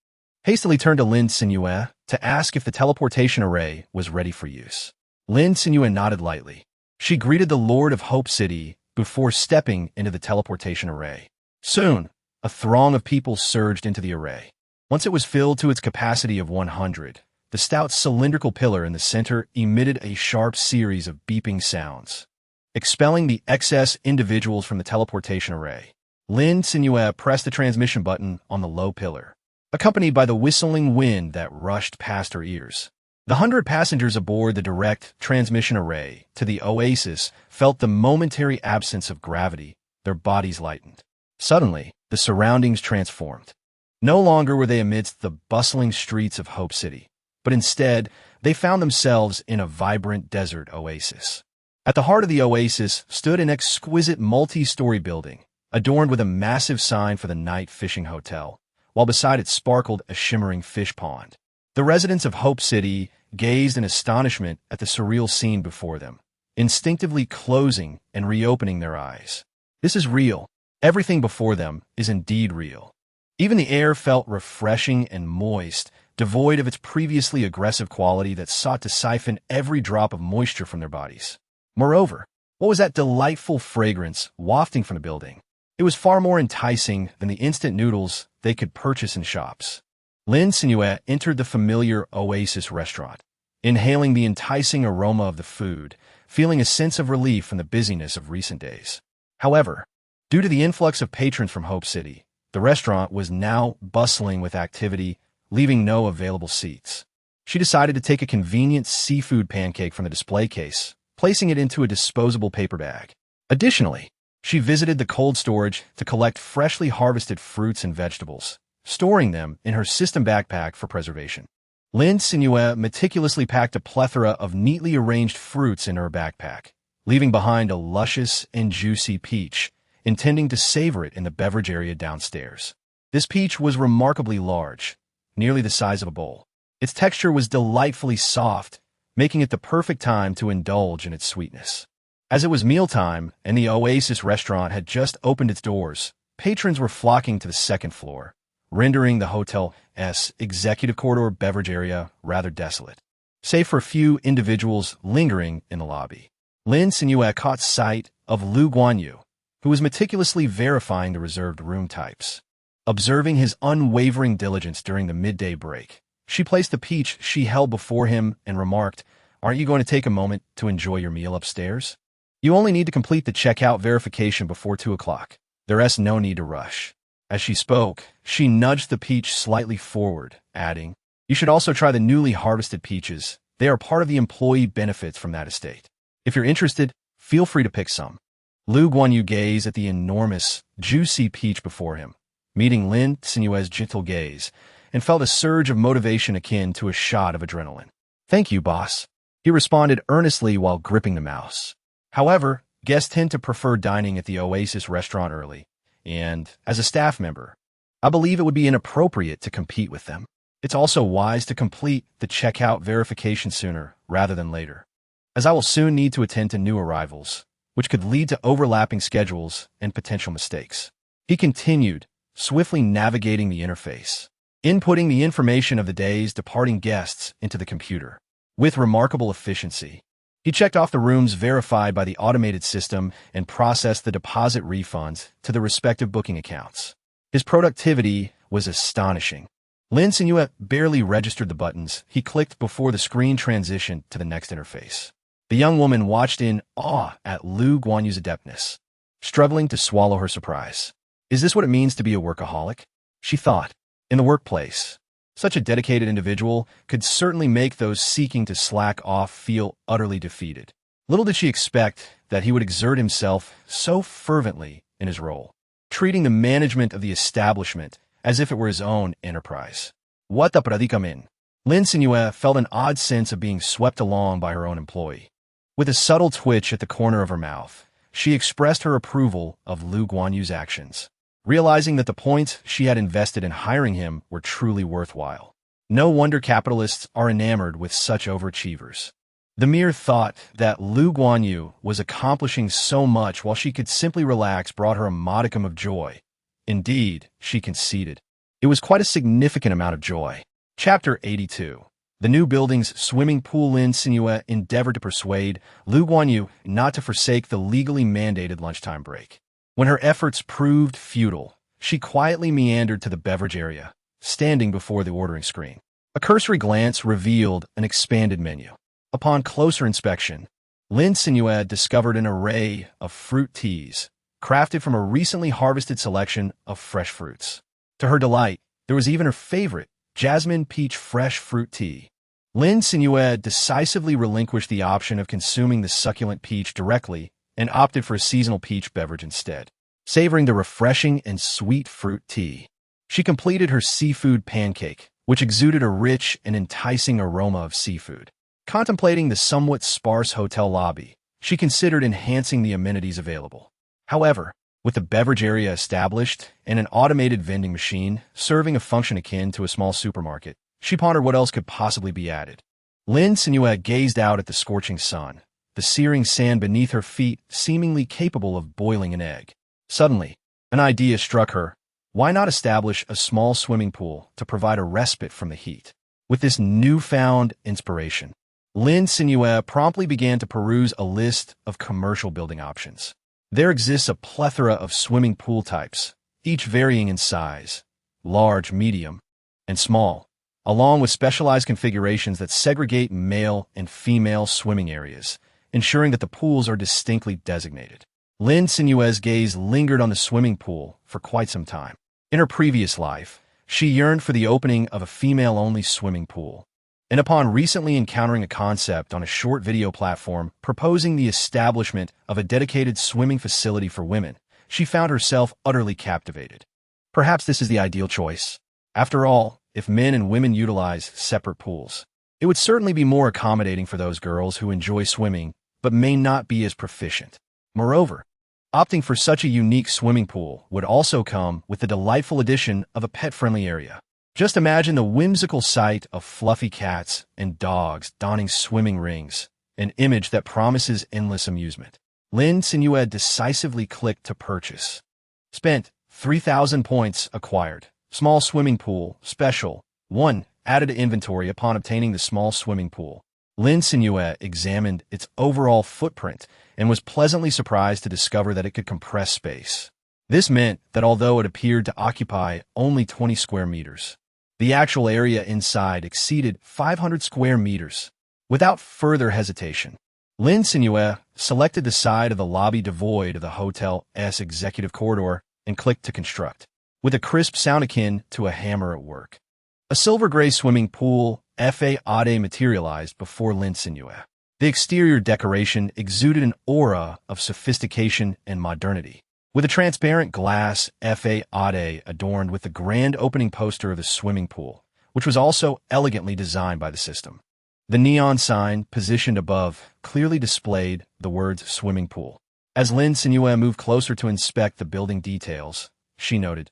hastily turned to Lin Cenyue to ask if the teleportation array was ready for use. Lin Cenyue nodded lightly. She greeted the Lord of Hope City before stepping into the teleportation array. Soon, a throng of people surged into the array. Once it was filled to its capacity of 100, the stout cylindrical pillar in the center emitted a sharp series of beeping sounds, expelling the excess individuals from the teleportation array. Lin Cenyue pressed the transmission button on the low pillar, accompanied by the whistling wind that rushed past her ears. The 100 passengers aboard the direct transmission array to the oasis felt the momentary absence of gravity. Their bodies lightened. Suddenly, the surroundings transformed. No longer were they amidst the bustling streets of Hope City, but instead, they found themselves in a vibrant desert oasis. At the heart of the oasis stood an exquisite multi-story building, adorned with a massive sign for the night fishing hotel, while beside it sparkled a shimmering fish pond. The residents of Hope City gazed in astonishment at the surreal scene before them, instinctively closing and reopening their eyes. This is real. Everything before them is indeed real. Even the air felt refreshing and moist, devoid of its previously aggressive quality that sought to siphon every drop of moisture from their bodies. Moreover, what was that delightful fragrance wafting from the building? It was far more enticing than the instant noodles they could purchase in shops. Lin Cenyue entered the familiar Oasis restaurant, inhaling the enticing aroma of the food, feeling a sense of relief from the busyness of recent days. However, due to the influx of patrons from Hope City, the restaurant was now bustling with activity, leaving no available seats. She decided to take a convenient seafood pancake from the display case, placing it into a disposable paper bag. Additionally, she visited the cold storage to collect freshly harvested fruits and vegetables, storing them in her system backpack for preservation. Lin Cenyue meticulously packed a plethora of neatly arranged fruits in her backpack, leaving behind a luscious and juicy peach, intending to savor it in the beverage area downstairs. This peach was remarkably large, nearly the size of a bowl. Its texture was delightfully soft, making it the perfect time to indulge in its sweetness. As it was mealtime and the Oasis restaurant had just opened its doors, patrons were flocking to the second floor, rendering the hotel's executive corridor beverage area rather desolate, save for a few individuals lingering in the lobby. Lin Cenyue caught sight of Lu Guanyu, who was meticulously verifying the reserved room types. Observing his unwavering diligence during the midday break, she placed the peach she held before him and remarked, "Aren't you going to take a moment to enjoy your meal upstairs? You only need to complete the checkout verification before 2 o'clock. There's no need to rush." As she spoke, she nudged the peach slightly forward, adding, "You should also try the newly harvested peaches. They are part of the employee benefits from that estate. If you're interested, feel free to pick some." Lu Guanyu gazed at the enormous, juicy peach before him, meeting Lin Cenyue's gentle gaze, and felt a surge of motivation akin to a shot of adrenaline. "Thank you, boss," he responded earnestly while gripping the mouse. However, guests tend to prefer dining at the Oasis restaurant early, and, as a staff member, I believe it would be inappropriate to compete with them. It's also wise to complete the checkout verification sooner rather than later, as I will soon need to attend to new arrivals, which could lead to overlapping schedules and potential mistakes. He continued, swiftly navigating the interface, inputting the information of the day's departing guests into the computer. With remarkable efficiency, he checked off the rooms verified by the automated system and processed the deposit refunds to the respective booking accounts. His productivity was astonishing. Lin Cenyue barely registered the buttons he clicked before the screen transitioned to the next interface. The young woman watched in awe at Lu Guanyu's adeptness, struggling to swallow her surprise. Is this what it means to be a workaholic? She thought. In the workplace, such a dedicated individual could certainly make those seeking to slack off feel utterly defeated. Little did she expect that he would exert himself so fervently in his role, treating the management of the establishment as if it were his own enterprise. What the predicament? Lin Cenyue felt an odd sense of being swept along by her own employee. With a subtle twitch at the corner of her mouth, she expressed her approval of Lu Guanyu's actions, realizing that the points she had invested in hiring him were truly worthwhile. No wonder capitalists are enamored with such overachievers. The mere thought that Lu Guanyu was accomplishing so much while she could simply relax brought her a modicum of joy. Indeed, she conceded. It was quite a significant amount of joy. Chapter 82. The new building's swimming pool. Lin Cenyue endeavored to persuade Lu Guanyu not to forsake the legally mandated lunchtime break. When her efforts proved futile, she quietly meandered to the beverage area, standing before the ordering screen. A cursory glance revealed an expanded menu. Upon closer inspection, Lin Cenyue discovered an array of fruit teas, crafted from a recently harvested selection of fresh fruits. To her delight, there was even her favorite, jasmine peach fresh fruit tea. Lin Cenyue decisively relinquished the option of consuming the succulent peach directly and opted for a seasonal peach beverage instead, savoring the refreshing and sweet fruit tea. She completed her seafood pancake, which exuded a rich and enticing aroma of seafood. Contemplating the somewhat sparse hotel lobby, she considered enhancing the amenities available. However, with the beverage area established and an automated vending machine serving a function akin to a small supermarket, she pondered what else could possibly be added. Lin Cenyue gazed out at the scorching sun, the searing sand beneath her feet seemingly capable of boiling an egg. Suddenly, an idea struck her. Why not establish a small swimming pool to provide a respite from the heat? With this newfound inspiration, Lin Cenyue promptly began to peruse a list of commercial building options. There exists a plethora of swimming pool types, each varying in size, large, medium, and small, along with specialized configurations that segregate male and female swimming areas, ensuring that the pools are distinctly designated. Lin Cenyue's gaze lingered on the swimming pool for quite some time. In her previous life, she yearned for the opening of a female-only swimming pool, and upon recently encountering a concept on a short video platform proposing the establishment of a dedicated swimming facility for women, she found herself utterly captivated. Perhaps this is the ideal choice. After all, if men and women utilize separate pools, it would certainly be more accommodating for those girls who enjoy swimming but may not be as proficient. Moreover, opting for such a unique swimming pool would also come with the delightful addition of a pet-friendly area. Just imagine the whimsical sight of fluffy cats and dogs donning swimming rings, an image that promises endless amusement. Lin Cenyue decisively clicked to purchase. Spent 3,000 points acquired. Small swimming pool, special. 1. Added to inventory upon obtaining the small swimming pool. Lin Cenyue examined its overall footprint and was pleasantly surprised to discover that it could compress space. This meant that although it appeared to occupy only 20 square meters, the actual area inside exceeded 500 square meters. Without further hesitation, Lin Cenyue selected the side of the lobby devoid of the hotel's executive corridor and clicked to construct, with a crisp sound akin to a hammer at work. A silver-gray swimming pool, arid, materialized before Lin Cenyue. The exterior decoration exuded an aura of sophistication and modernity, with a transparent glass arid adorned with the grand opening poster of the swimming pool, which was also elegantly designed by the system. The neon sign positioned above clearly displayed the words swimming pool. As Lin Cenyue moved closer to inspect the building details, she noted,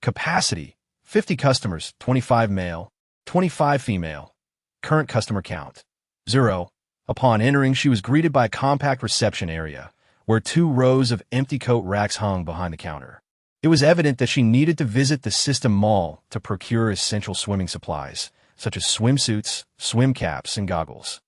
capacity, 50 customers, 25 male, 25 female. Current customer count, 0. Upon entering, she was greeted by a compact reception area, where 2 rows of empty coat racks hung behind the counter. It was evident that she needed to visit the system mall to procure essential swimming supplies, such as swimsuits, swim caps, and goggles.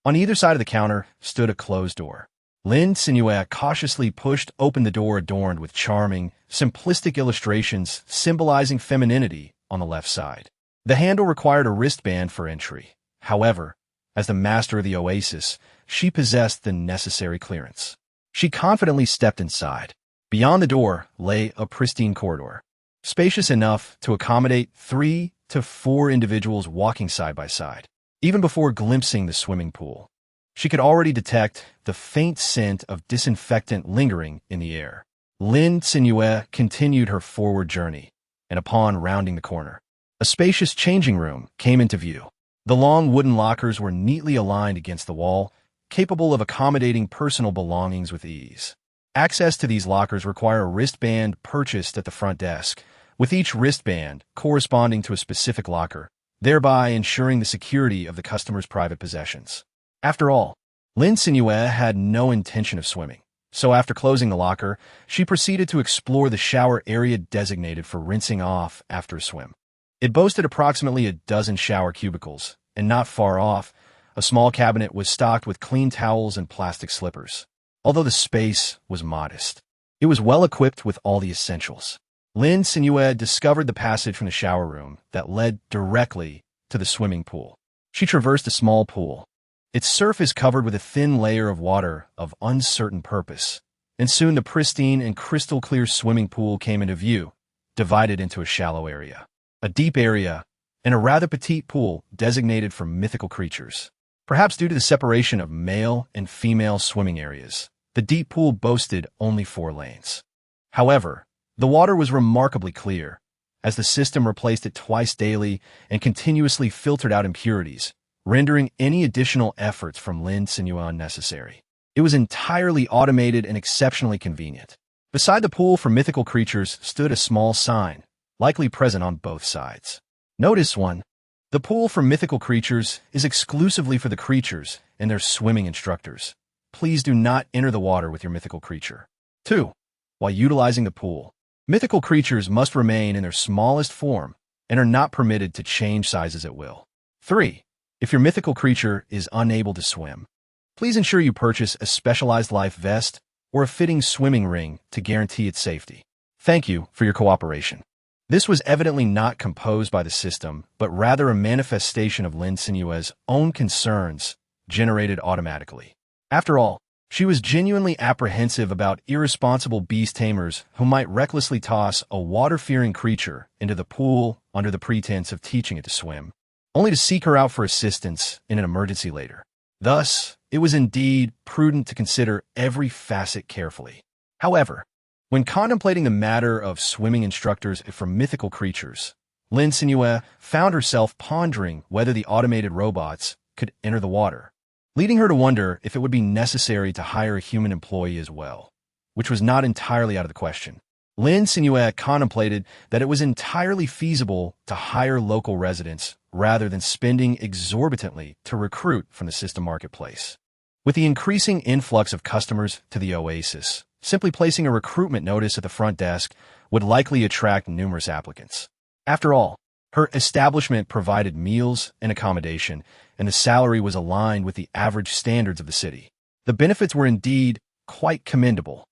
On either side of the counter stood a closed door. Lin Cenyue cautiously pushed open the door adorned with charming, simplistic illustrations symbolizing femininity on the left side. The handle required a wristband for entry. However, as the master of the oasis, she possessed the necessary clearance. She confidently stepped inside. Beyond the door lay a pristine corridor, spacious enough to accommodate 3 to 4 individuals walking side by side. Even before glimpsing the swimming pool, she could already detect the faint scent of disinfectant lingering in the air. Lin Cenyue continued her forward journey, and upon rounding the corner, a spacious changing room came into view. The long wooden lockers were neatly aligned against the wall, capable of accommodating personal belongings with ease. Access to these lockers require a wristband purchased at the front desk, with each wristband corresponding to a specific locker, thereby ensuring the security of the customer's private possessions. After all, Lin Cenyue had no intention of swimming, so after closing the locker, she proceeded to explore the shower area designated for rinsing off after a swim. It boasted approximately a dozen shower cubicles, and not far off, a small cabinet was stocked with clean towels and plastic slippers. Although the space was modest, it was well equipped with all the essentials. Lin Cenyue discovered the passage from the shower room that led directly to the swimming pool. She traversed a small pool, its surface covered with a thin layer of water of uncertain purpose, and soon the pristine and crystal-clear swimming pool came into view, divided into a shallow area, a deep area, and a rather petite pool designated for mythical creatures. Perhaps due to the separation of male and female swimming areas, the deep pool boasted only 4 lanes. However, the water was remarkably clear, as the system replaced it twice daily and continuously filtered out impurities, rendering any additional efforts from Lin Cenyue unnecessary. It was entirely automated and exceptionally convenient. Beside the pool for mythical creatures stood a small sign, likely present on both sides. Notice 1. The pool for mythical creatures is exclusively for the creatures and their swimming instructors. Please do not enter the water with your mythical creature. 2. While utilizing the pool, mythical creatures must remain in their smallest form and are not permitted to change sizes at will. 3. If your mythical creature is unable to swim, please ensure you purchase a specialized life vest or a fitting swimming ring to guarantee its safety. Thank you for your cooperation. This was evidently not composed by the system, but rather a manifestation of Lin Cenyue's own concerns generated automatically. After all, she was genuinely apprehensive about irresponsible beast tamers who might recklessly toss a water-fearing creature into the pool under the pretense of teaching it to swim, only to seek her out for assistance in an emergency later. Thus, it was indeed prudent to consider every facet carefully. However, when contemplating the matter of swimming instructors for mythical creatures, Lin Cenyue found herself pondering whether the automated robots could enter the water, leading her to wonder if it would be necessary to hire a human employee as well, which was not entirely out of the question. Lin Cenyue contemplated that it was entirely feasible to hire local residents rather than spending exorbitantly to recruit from the system marketplace. With the increasing influx of customers to the oasis, simply placing a recruitment notice at the front desk would likely attract numerous applicants. After all, her establishment provided meals and accommodation, and the salary was aligned with the average standards of the city. The benefits were indeed quite commendable.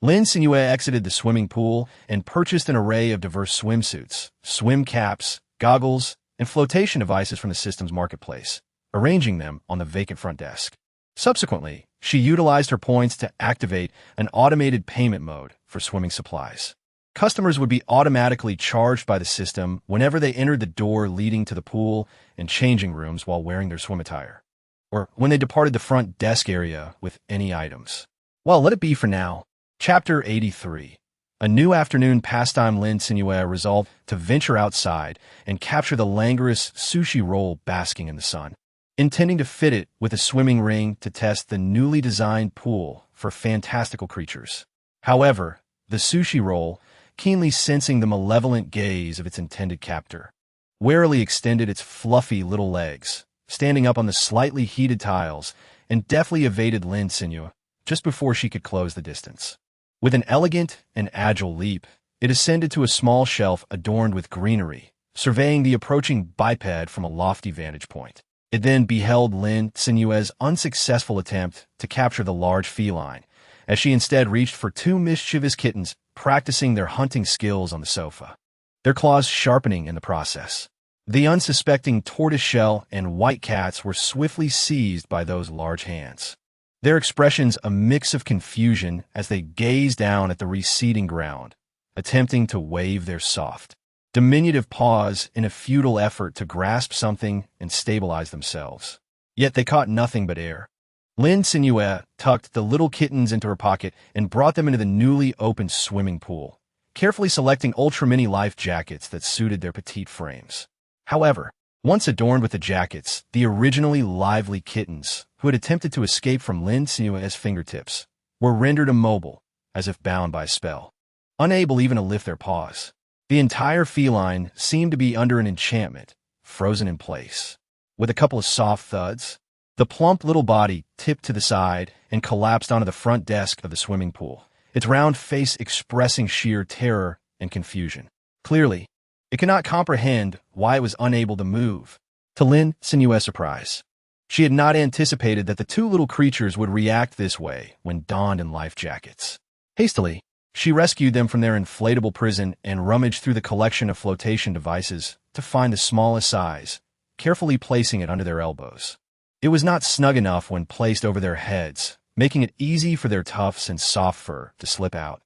Lin Cenyue exited the swimming pool and purchased an array of diverse swimsuits, swim caps, goggles, and flotation devices from the system's marketplace, arranging them on the vacant front desk. Subsequently, she utilized her points to activate an automated payment mode for swimming supplies. Customers would be automatically charged by the system whenever they entered the door leading to the pool and changing rooms while wearing their swim attire, or when they departed the front desk area with any items. Well, let it be for now. Chapter 83. A new afternoon pastime. Lin Cenyue resolved to venture outside and capture the languorous sushi roll basking in the sun, intending to fit it with a swimming ring to test the newly designed pool for fantastical creatures. However, the sushi roll, keenly sensing the malevolent gaze of its intended captor, warily extended its fluffy little legs, standing up on the slightly heated tiles, and deftly evaded Lin Cenyue just before she could close the distance. With an elegant and agile leap, it ascended to a small shelf adorned with greenery, surveying the approaching biped from a lofty vantage point. It then beheld Lin Cenyue's unsuccessful attempt to capture the large feline, as she instead reached for 2 mischievous kittens practicing their hunting skills on the sofa, their claws sharpening in the process. The unsuspecting tortoiseshell and white cats were swiftly seized by those large hands, their expressions a mix of confusion as they gazed down at the receding ground, attempting to wave their soft, diminutive paws in a futile effort to grasp something and stabilize themselves. Yet they caught nothing but air. Lin Cenyue tucked the little kittens into her pocket and brought them into the newly opened swimming pool, carefully selecting ultra-mini life jackets that suited their petite frames. However, once adorned with the jackets, the originally lively kittens, who had attempted to escape from Lin Cenyue's fingertips, were rendered immobile, as if bound by a spell, unable even to lift their paws. The entire feline seemed to be under an enchantment, frozen in place. With a couple of soft thuds, the plump little body tipped to the side and collapsed onto the front desk of the swimming pool, its round face expressing sheer terror and confusion. Clearly, it could not comprehend why it was unable to move. To Lin Cenyue's surprise, she had not anticipated that the two little creatures would react this way when donned in life jackets. Hastily, she rescued them from their inflatable prison and rummaged through the collection of flotation devices to find the smallest size, carefully placing it under their elbows. It was not snug enough when placed over their heads, making it easy for their tufts and soft fur to slip out,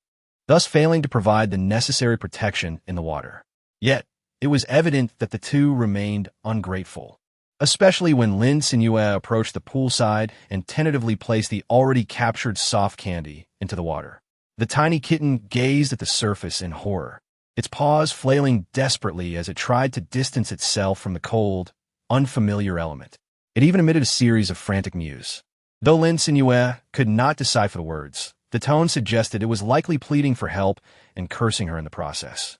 thus failing to provide the necessary protection in the water. Yet, it was evident that the two remained ungrateful, especially when Lin Cenyue approached the poolside and tentatively placed the already captured soft candy into the water. The tiny kitten gazed at the surface in horror, its paws flailing desperately as it tried to distance itself from the cold, unfamiliar element. It even emitted a series of frantic mews. Though Lin Cenyue could not decipher the words, the tone suggested it was likely pleading for help and cursing her in the process.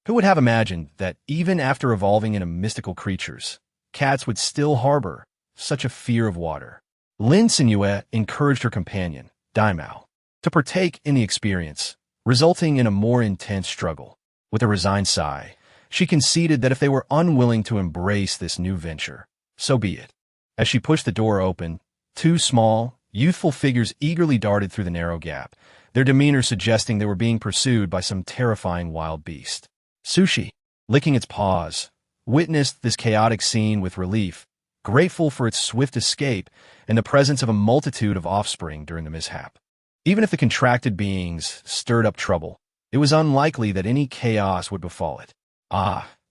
Who would have imagined that even after evolving into mystical creatures, cats would still harbor such a fear of water? Lin Cenyue encouraged her companion, Daimao, to partake in the experience, resulting in a more intense struggle. With a resigned sigh, she conceded that if they were unwilling to embrace this new venture, so be it. As she pushed the door open, two small, youthful figures eagerly darted through the narrow gap, their demeanor suggesting they were being pursued by some terrifying wild beast. Sushi, licking its paws, witnessed this chaotic scene with relief, grateful for its swift escape and the presence of a multitude of offspring during the mishap. Even if the contracted beings stirred up trouble, it was unlikely that any chaos would befall it.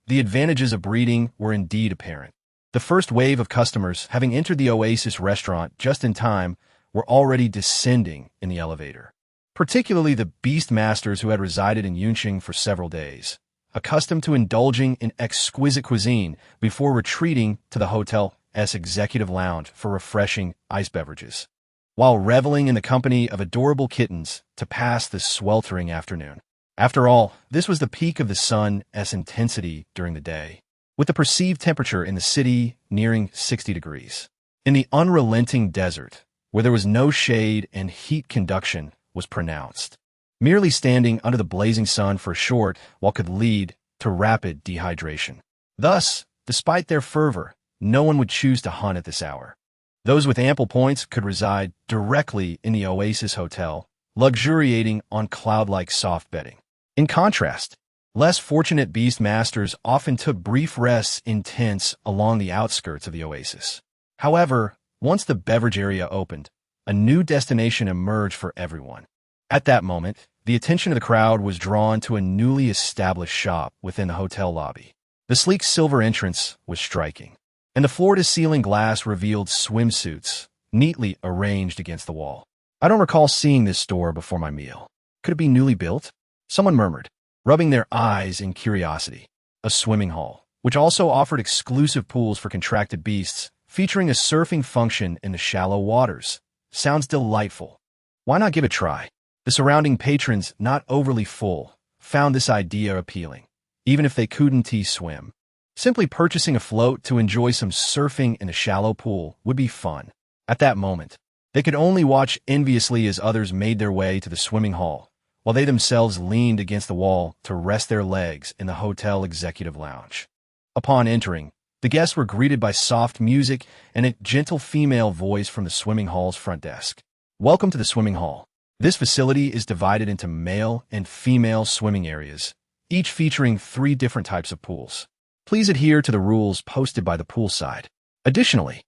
The advantages of breeding were indeed apparent. The first wave of customers, having entered the Oasis restaurant just in time, were already descending in the elevator, particularly the beast masters who had resided in Yearning for several days, accustomed to indulging in exquisite cuisine before retreating to the hotel's executive lounge for refreshing ice beverages, while reveling in the company of adorable kittens to pass the sweltering afternoon. After all, this was the peak of the sun's intensity during the day, with the perceived temperature in the city nearing 60 degrees. In the unrelenting desert, where there was no shade and heat conduction was pronounced, merely standing under the blazing sun for a short while could lead to rapid dehydration. Thus, despite their fervor, no one would choose to hunt at this hour. Those with ample points could reside directly in the Oasis Hotel, luxuriating on cloud-like soft bedding. In contrast, less fortunate beast masters often took brief rests in tents along the outskirts of the Oasis. However, once the beverage area opened, a new destination emerged for everyone. At that moment, the attention of the crowd was drawn to a newly established shop within the hotel lobby. The sleek silver entrance was striking, and the floor-to-ceiling glass revealed swimsuits, neatly arranged against the wall. I don't recall seeing this store before my meal. Could it be newly built? Someone murmured, rubbing their eyes in curiosity. A swimming hall, which also offered exclusive pools for contracted beasts, featuring a surfing function in the shallow waters. Sounds delightful. Why not give it a try? The surrounding patrons, not overly full, found this idea appealing, even if they couldn't swim. Simply purchasing a float to enjoy some surfing in a shallow pool would be fun. At that moment, they could only watch enviously as others made their way to the swimming hall, while they themselves leaned against the wall to rest their legs in the hotel executive lounge. Upon entering, the guests were greeted by soft music and a gentle female voice from the swimming hall's front desk. Welcome to the swimming hall. This facility is divided into male and female swimming areas, each featuring 3 different types of pools. Please adhere to the rules posted by the poolside. Additionally,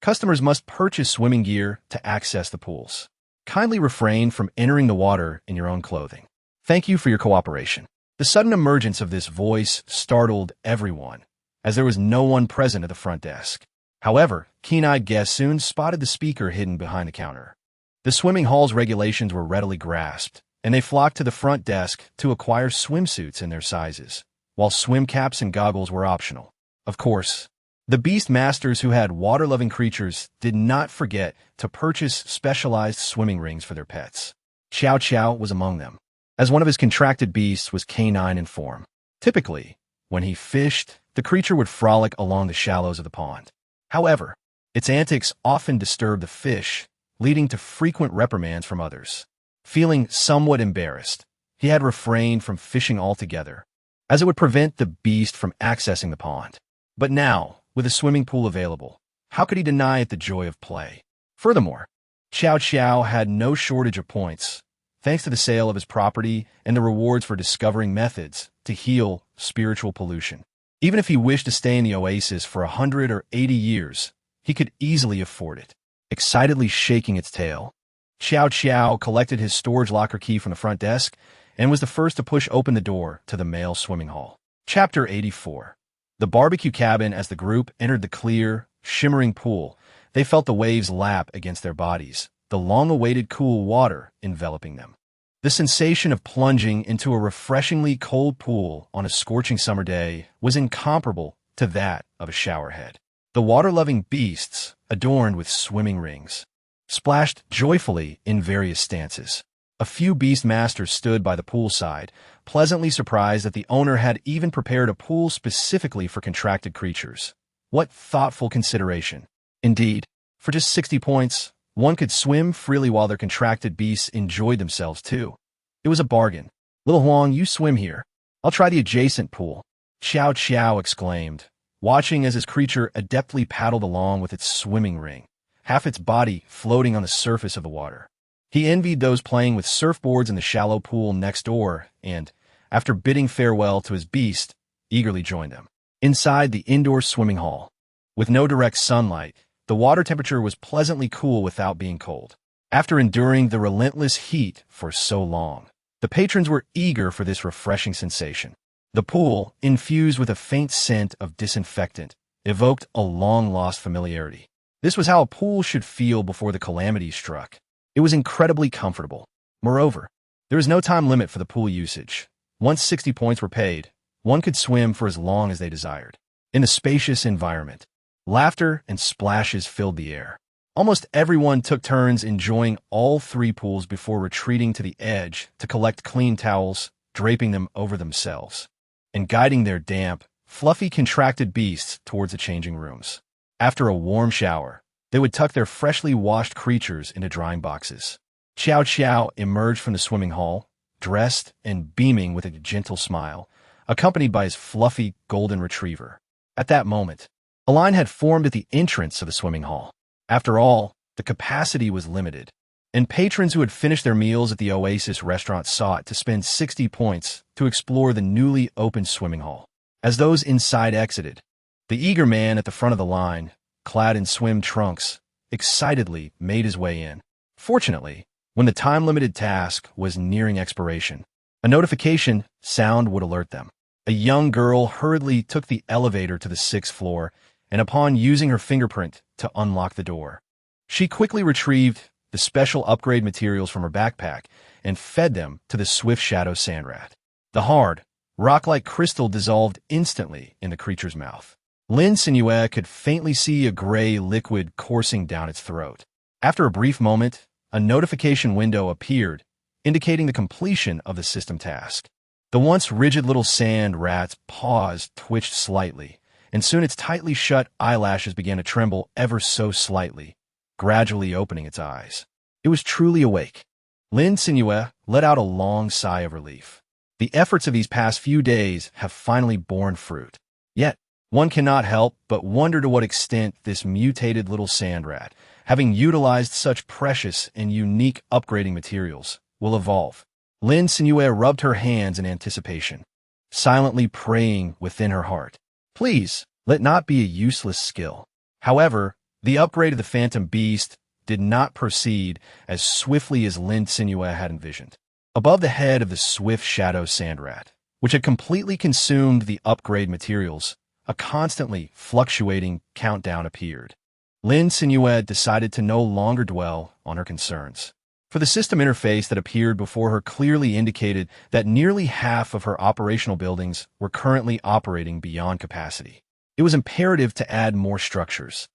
customers must purchase swimming gear to access the pools. Kindly refrain from entering the water in your own clothing. Thank you for your cooperation. The sudden emergence of this voice startled everyone, as there was no one present at the front desk. However, keen-eyed guests soon spotted the speaker hidden behind the counter. The swimming hall's regulations were readily grasped, and they flocked to the front desk to acquire swimsuits in their sizes, while swim caps and goggles were optional. Of course, the beast masters who had water-loving creatures did not forget to purchase specialized swimming rings for their pets. Chow Chow was among them, as one of his contracted beasts was canine in form. Typically, when he fished, the creature would frolic along the shallows of the pond. However, its antics often disturbed the fish, leading to frequent reprimands from others. Feeling somewhat embarrassed, he had refrained from fishing altogether, as it would prevent the beast from accessing the pond. But now, with a swimming pool available, how could he deny it the joy of play? Furthermore, Chow Chow had no shortage of points, thanks to the sale of his property and the rewards for discovering methods to heal spiritual pollution. Even if he wished to stay in the oasis for 100 or 80 years, he could easily afford it. Excitedly shaking its tail, Chow Chow collected his storage locker key from the front desk and was the first to push open the door to the male swimming hall. Chapter 84. The barbecue cabin. As the group entered the clear, shimmering pool, they felt the waves lap against their bodies, the long-awaited cool water enveloping them. The sensation of plunging into a refreshingly cold pool on a scorching summer day was incomparable to that of a showerhead. The water-loving beasts, adorned with swimming rings, splashed joyfully in various stances. A few beast masters stood by the poolside, pleasantly surprised that the owner had even prepared a pool specifically for contracted creatures. What thoughtful consideration. Indeed, for just 60 points, one could swim freely while their contracted beasts enjoyed themselves too. It was a bargain. "Little Huang, you swim here. I'll try the adjacent pool," Chow Chow exclaimed, watching as his creature adeptly paddled along with its swimming ring, half its body floating on the surface of the water. He envied those playing with surfboards in the shallow pool next door and, after bidding farewell to his beast, eagerly joined them. Inside the indoor swimming hall, with no direct sunlight, the water temperature was pleasantly cool without being cold. After enduring the relentless heat for so long, the patrons were eager for this refreshing sensation. The pool, infused with a faint scent of disinfectant, evoked a long-lost familiarity. This was how a pool should feel before the calamity struck. It was incredibly comfortable. Moreover, there was no time limit for the pool usage. Once 60 points were paid, one could swim for as long as they desired. In the spacious environment, laughter and splashes filled the air. Almost everyone took turns enjoying all three pools before retreating to the edge to collect clean towels, draping them over themselves, and guiding their damp, fluffy contracted beasts towards the changing rooms. After a warm shower, they would tuck their freshly washed creatures into drying boxes. Chow Chow emerged from the swimming hall, dressed and beaming with a gentle smile, accompanied by his fluffy golden retriever. At that moment, a line had formed at the entrance of the swimming hall. After all, the capacity was limited, and patrons who had finished their meals at the Oasis restaurant sought to spend 60 points to explore the newly opened swimming hall. As those inside exited, the eager man at the front of the line, clad in swim trunks, excitedly made his way in. Fortunately, when the time-limited task was nearing expiration, a notification sound would alert them. A young girl hurriedly took the elevator to the 6th floor, and upon using her fingerprint to unlock the door, she quickly retrieved the special upgrade materials from her backpack and fed them to the swift shadow sandrat. The hard, rock-like crystal dissolved instantly in the creature's mouth. Lin Cenyue could faintly see a gray liquid coursing down its throat. After a brief moment, a notification window appeared, indicating the completion of the system task. The once rigid little sand rat's paws twitched slightly, and soon its tightly shut eyelashes began to tremble ever so slightly, gradually opening its eyes. It was truly awake. Lin Cenyue let out a long sigh of relief. The efforts of these past few days have finally borne fruit. Yet, one cannot help but wonder to what extent this mutated little sand rat, having utilized such precious and unique upgrading materials, will evolve. Lin Cenyue rubbed her hands in anticipation, silently praying within her heart. Please, let not be a useless skill. However, the upgrade of the Phantom Beast did not proceed as swiftly as Lin Cenyue had envisioned. Above the head of the swift shadow sandrat, which had completely consumed the upgrade materials, a constantly fluctuating countdown appeared. Lin Cenyue decided to no longer dwell on her concerns. For the system interface that appeared before her clearly indicated that nearly half of her operational buildings were currently operating beyond capacity. It was imperative to add more structures.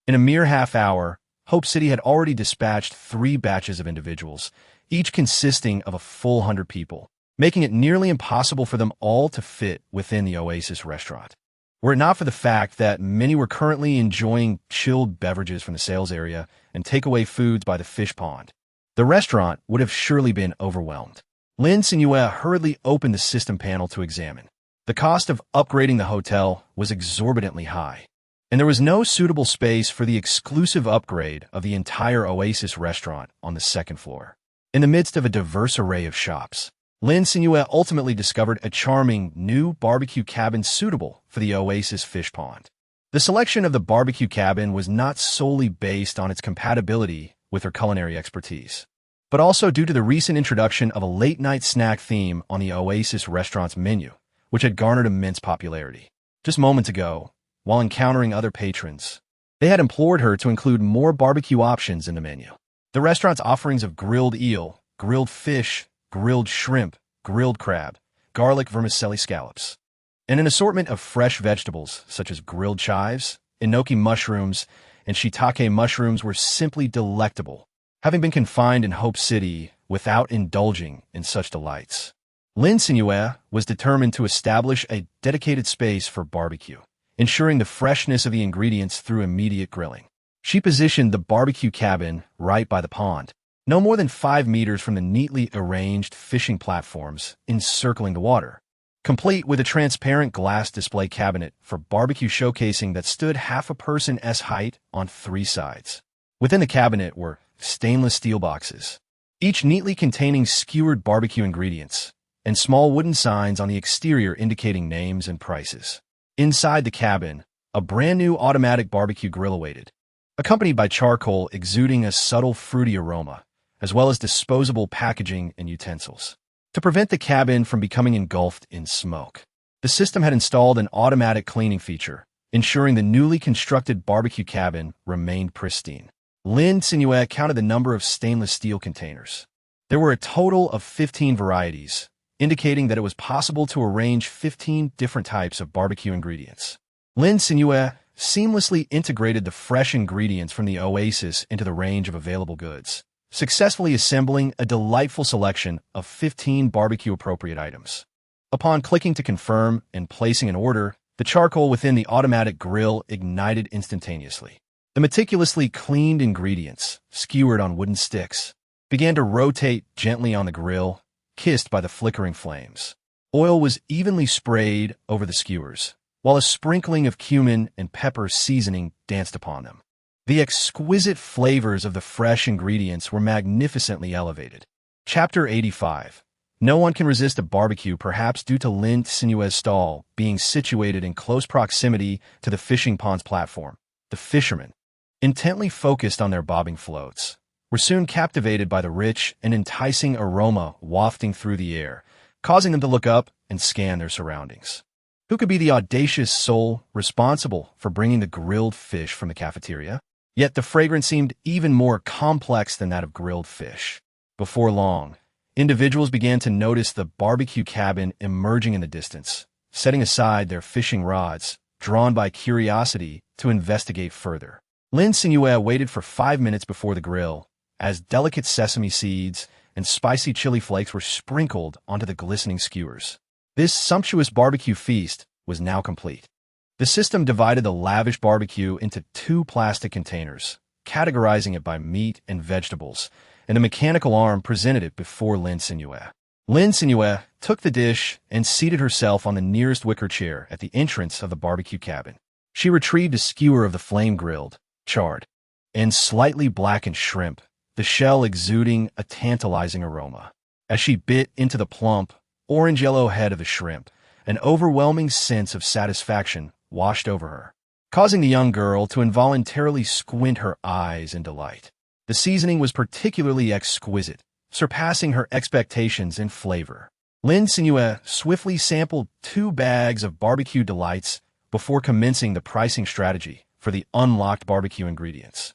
In a mere half hour, Hope City had already dispatched 3 batches of individuals, each consisting of a full 100 people, making it nearly impossible for them all to fit within the Oasis restaurant. Were it not for the fact that many were currently enjoying chilled beverages from the sales area and takeaway foods by the fish pond, the restaurant would have surely been overwhelmed. Lin Cenyue hurriedly opened the system panel to examine. The cost of upgrading the hotel was exorbitantly high, and there was no suitable space for the exclusive upgrade of the entire Oasis restaurant on the 2nd floor. In the midst of a diverse array of shops, Lin Cenyue ultimately discovered a charming new barbecue cabin suitable for the Oasis fish pond. The selection of the barbecue cabin was not solely based on its compatibility with her culinary expertise, but also due to the recent introduction of a late-night snack theme on the Oasis restaurant's menu, which had garnered immense popularity. Just moments ago, while encountering other patrons, they had implored her to include more barbecue options in the menu. The restaurant's offerings of grilled eel, grilled fish, grilled shrimp, grilled crab, garlic vermicelli scallops, and an assortment of fresh vegetables such as grilled chives, enoki mushrooms, and shiitake mushrooms were simply delectable, having been confined in Hope City without indulging in such delights. Lin Cenyue was determined to establish a dedicated space for barbecue, ensuring the freshness of the ingredients through immediate grilling. She positioned the barbecue cabin right by the pond, no more than 5 meters from the neatly arranged fishing platforms encircling the water, complete with a transparent glass display cabinet for barbecue showcasing that stood half a person's height on 3 sides. Within the cabinet were stainless steel boxes, each neatly containing skewered barbecue ingredients, and small wooden signs on the exterior indicating names and prices. Inside the cabin, a brand new automatic barbecue grill awaited, accompanied by charcoal exuding a subtle fruity aroma, as well as disposable packaging and utensils. To prevent the cabin from becoming engulfed in smoke, the system had installed an automatic cleaning feature, ensuring the newly constructed barbecue cabin remained pristine. Lin Cenyue counted the number of stainless steel containers. There were a total of 15 varieties, indicating that it was possible to arrange 15 different types of barbecue ingredients. Lin Cenyue seamlessly integrated the fresh ingredients from the Oasis into the range of available goods, successfully assembling a delightful selection of 15 barbecue-appropriate items. Upon clicking to confirm and placing an order, the charcoal within the automatic grill ignited instantaneously. The meticulously cleaned ingredients, skewered on wooden sticks, began to rotate gently on the grill, kissed by the flickering flames. Oil was evenly sprayed over the skewers, while a sprinkling of cumin and pepper seasoning danced upon them. The exquisite flavors of the fresh ingredients were magnificently elevated. Chapter 85. No one can resist a barbecue, perhaps due to Lin Cenyue's stall being situated in close proximity to the fishing pond's platform. The fishermen, intently focused on their bobbing floats, were soon captivated by the rich and enticing aroma wafting through the air, causing them to look up and scan their surroundings. Who could be the audacious soul responsible for bringing the grilled fish from the cafeteria? Yet the fragrance seemed even more complex than that of grilled fish. Before long, individuals began to notice the barbecue cabin emerging in the distance, setting aside their fishing rods, drawn by curiosity to investigate further. Lin Cenyue waited for 5 minutes before the grill, as delicate sesame seeds and spicy chili flakes were sprinkled onto the glistening skewers. This sumptuous barbecue feast was now complete. The system divided the lavish barbecue into 2 plastic containers, categorizing it by meat and vegetables, and a mechanical arm presented it before Lin Cenyue. Lin Cenyue took the dish and seated herself on the nearest wicker chair at the entrance of the barbecue cabin. She retrieved a skewer of the flame-grilled, charred, and slightly blackened shrimp, the shell exuding a tantalizing aroma. As she bit into the plump, orange-yellow head of the shrimp, an overwhelming sense of satisfaction washed over her, causing the young girl to involuntarily squint her eyes in delight. The seasoning was particularly exquisite, surpassing her expectations in flavor. Lin Cenyue swiftly sampled 2 bags of barbecue delights before commencing the pricing strategy for the unlocked barbecue ingredients.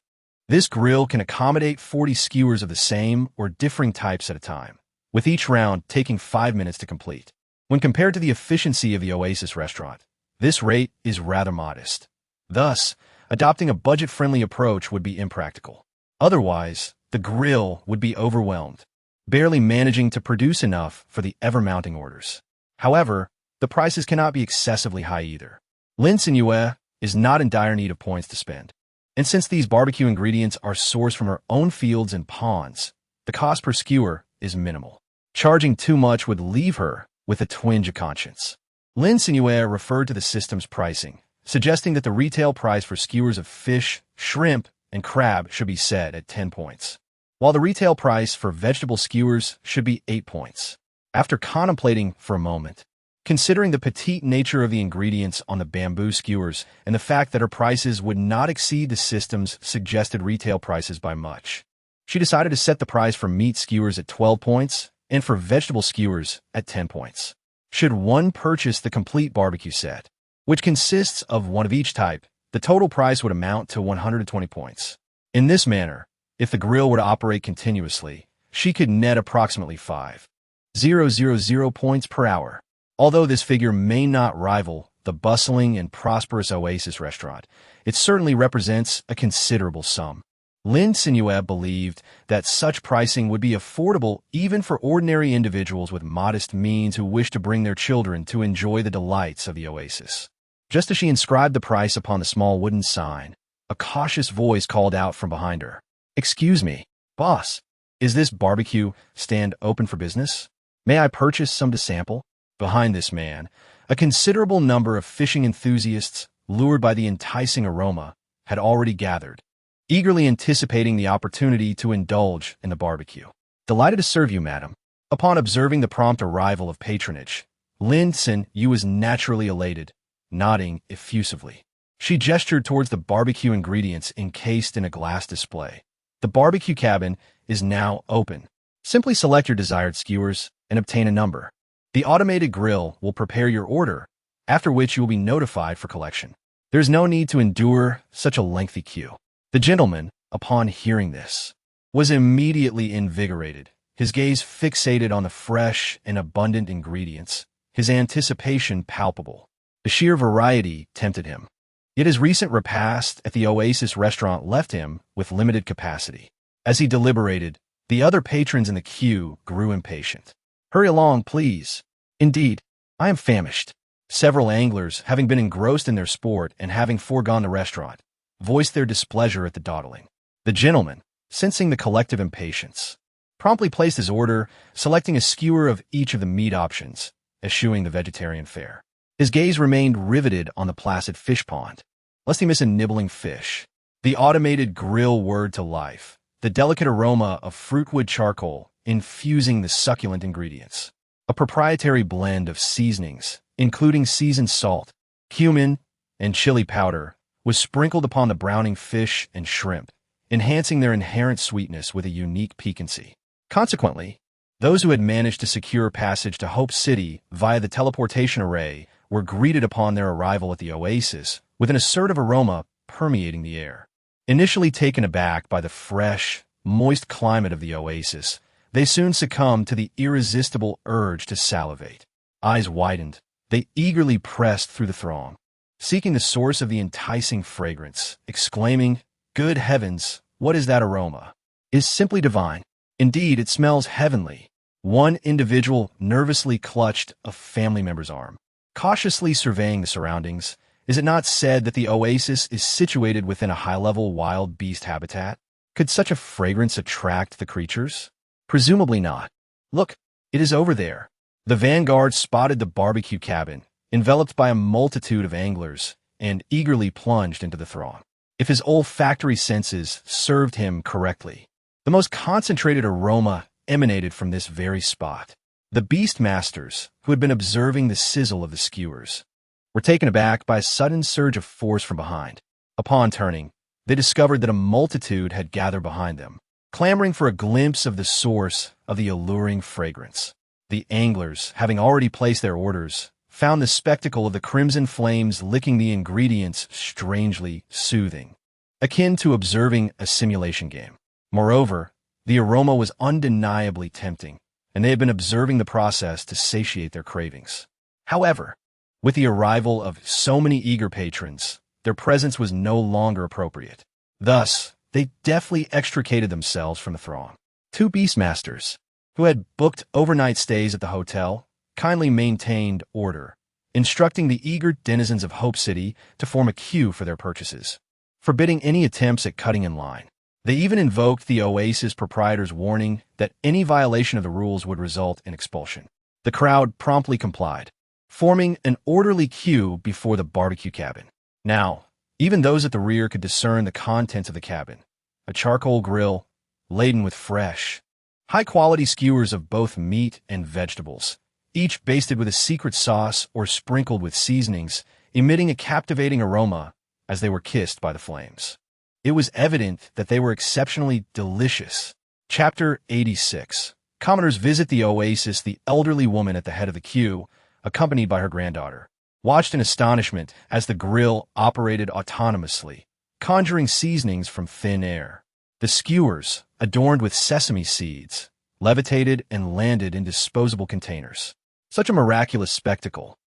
This grill can accommodate 40 skewers of the same or differing types at a time, with each round taking 5 minutes to complete. When compared to the efficiency of the Oasis restaurant, this rate is rather modest. Thus, adopting a budget-friendly approach would be impractical. Otherwise, the grill would be overwhelmed, barely managing to produce enough for the ever-mounting orders. However, the prices cannot be excessively high either. Lin Cenyue is not in dire need of points to spend. And since these barbecue ingredients are sourced from her own fields and ponds, the cost per skewer is minimal. Charging too much would leave her with a twinge of conscience. Lin Cenyue referred to the system's pricing, suggesting that the retail price for skewers of fish, shrimp, and crab should be set at 10 points, while the retail price for vegetable skewers should be 8 points. After contemplating for a moment, considering the petite nature of the ingredients on the bamboo skewers and the fact that her prices would not exceed the system's suggested retail prices by much, she decided to set the price for meat skewers at 12 points and for vegetable skewers at 10 points. Should one purchase the complete barbecue set, which consists of one of each type, the total price would amount to 120 points. In this manner, if the grill were to operate continuously, she could net approximately 5,000 points per hour. Although this figure may not rival the bustling and prosperous Oasis restaurant, it certainly represents a considerable sum. Lin Cenyue believed that such pricing would be affordable even for ordinary individuals with modest means who wish to bring their children to enjoy the delights of the Oasis. Just as she inscribed the price upon the small wooden sign, a cautious voice called out from behind her. "Excuse me, boss, is this barbecue stand open for business? May I purchase some to sample?" Behind this man, a considerable number of fishing enthusiasts, lured by the enticing aroma, had already gathered, eagerly anticipating the opportunity to indulge in the barbecue. "Delighted to serve you, madam." Upon observing the prompt arrival of patronage, Lin Cenyue was naturally elated, nodding effusively. She gestured towards the barbecue ingredients encased in a glass display. "The barbecue cabin is now open. Simply select your desired skewers and obtain a number. The automated grill will prepare your order, after which you will be notified for collection. There is no need to endure such a lengthy queue." The gentleman, upon hearing this, was immediately invigorated, his gaze fixated on the fresh and abundant ingredients, his anticipation palpable. The sheer variety tempted him. Yet his recent repast at the Oasis restaurant left him with limited capacity. As he deliberated, the other patrons in the queue grew impatient. "Hurry along, please. Indeed, I am famished." Several anglers, having been engrossed in their sport and having foregone the restaurant, voiced their displeasure at the dawdling. The gentleman, sensing the collective impatience, promptly placed his order, selecting a skewer of each of the meat options, eschewing the vegetarian fare. His gaze remained riveted on the placid fish pond, lest he miss a nibbling fish. The automated grill whirred to life, the delicate aroma of fruitwood charcoal infusing the succulent ingredients. A proprietary blend of seasonings, including seasoned salt, cumin, and chili powder, was sprinkled upon the browning fish and shrimp, enhancing their inherent sweetness with a unique piquancy. Consequently, those who had managed to secure passage to Hope City via the teleportation array were greeted upon their arrival at the Oasis with an assertive aroma permeating the air. Initially taken aback by the fresh, moist climate of the Oasis, they soon succumbed to the irresistible urge to salivate. Eyes widened, they eagerly pressed through the throng, seeking the source of the enticing fragrance, exclaiming, "Good heavens, what is that aroma? It's simply divine. Indeed, it smells heavenly." One individual nervously clutched a family member's arm, cautiously surveying the surroundings. Is it not said that the Oasis is situated within a high-level wild beast habitat? Could such a fragrance attract the creatures? Presumably not. Look, it is over there. The vanguard spotted the barbecue cabin, enveloped by a multitude of anglers, and eagerly plunged into the throng. If his olfactory senses served him correctly, the most concentrated aroma emanated from this very spot. The beast masters, who had been observing the sizzle of the skewers, were taken aback by a sudden surge of force from behind. Upon turning, they discovered that a multitude had gathered behind them, clamoring for a glimpse of the source of the alluring fragrance. The anglers, having already placed their orders, found the spectacle of the crimson flames licking the ingredients strangely soothing. akin to observing a simulation game. Moreover, the aroma was undeniably tempting, and they had been observing the process to satiate their cravings. However, with the arrival of so many eager patrons, their presence was no longer appropriate. Thus, they deftly extricated themselves from the throng. Two beastmasters, who had booked overnight stays at the hotel, kindly maintained order, instructing the eager denizens of Hope City to form a queue for their purchases, forbidding any attempts at cutting in line. They even invoked the oasis proprietor's warning that any violation of the rules would result in expulsion. The crowd promptly complied, forming an orderly queue before the barbecue cabin. Now, even those at the rear could discern the contents of the cabin: a charcoal grill laden with fresh, high-quality skewers of both meat and vegetables, each basted with a secret sauce or sprinkled with seasonings, emitting a captivating aroma as they were kissed by the flames. It was evident that they were exceptionally delicious. Chapter 86. Commoners visit the oasis. The elderly woman at the head of the queue, accompanied by her granddaughter, watched in astonishment as the grill operated autonomously, conjuring seasonings from thin air. The skewers, adorned with sesame seeds, levitated and landed in disposable containers. Such a miraculous spectacle,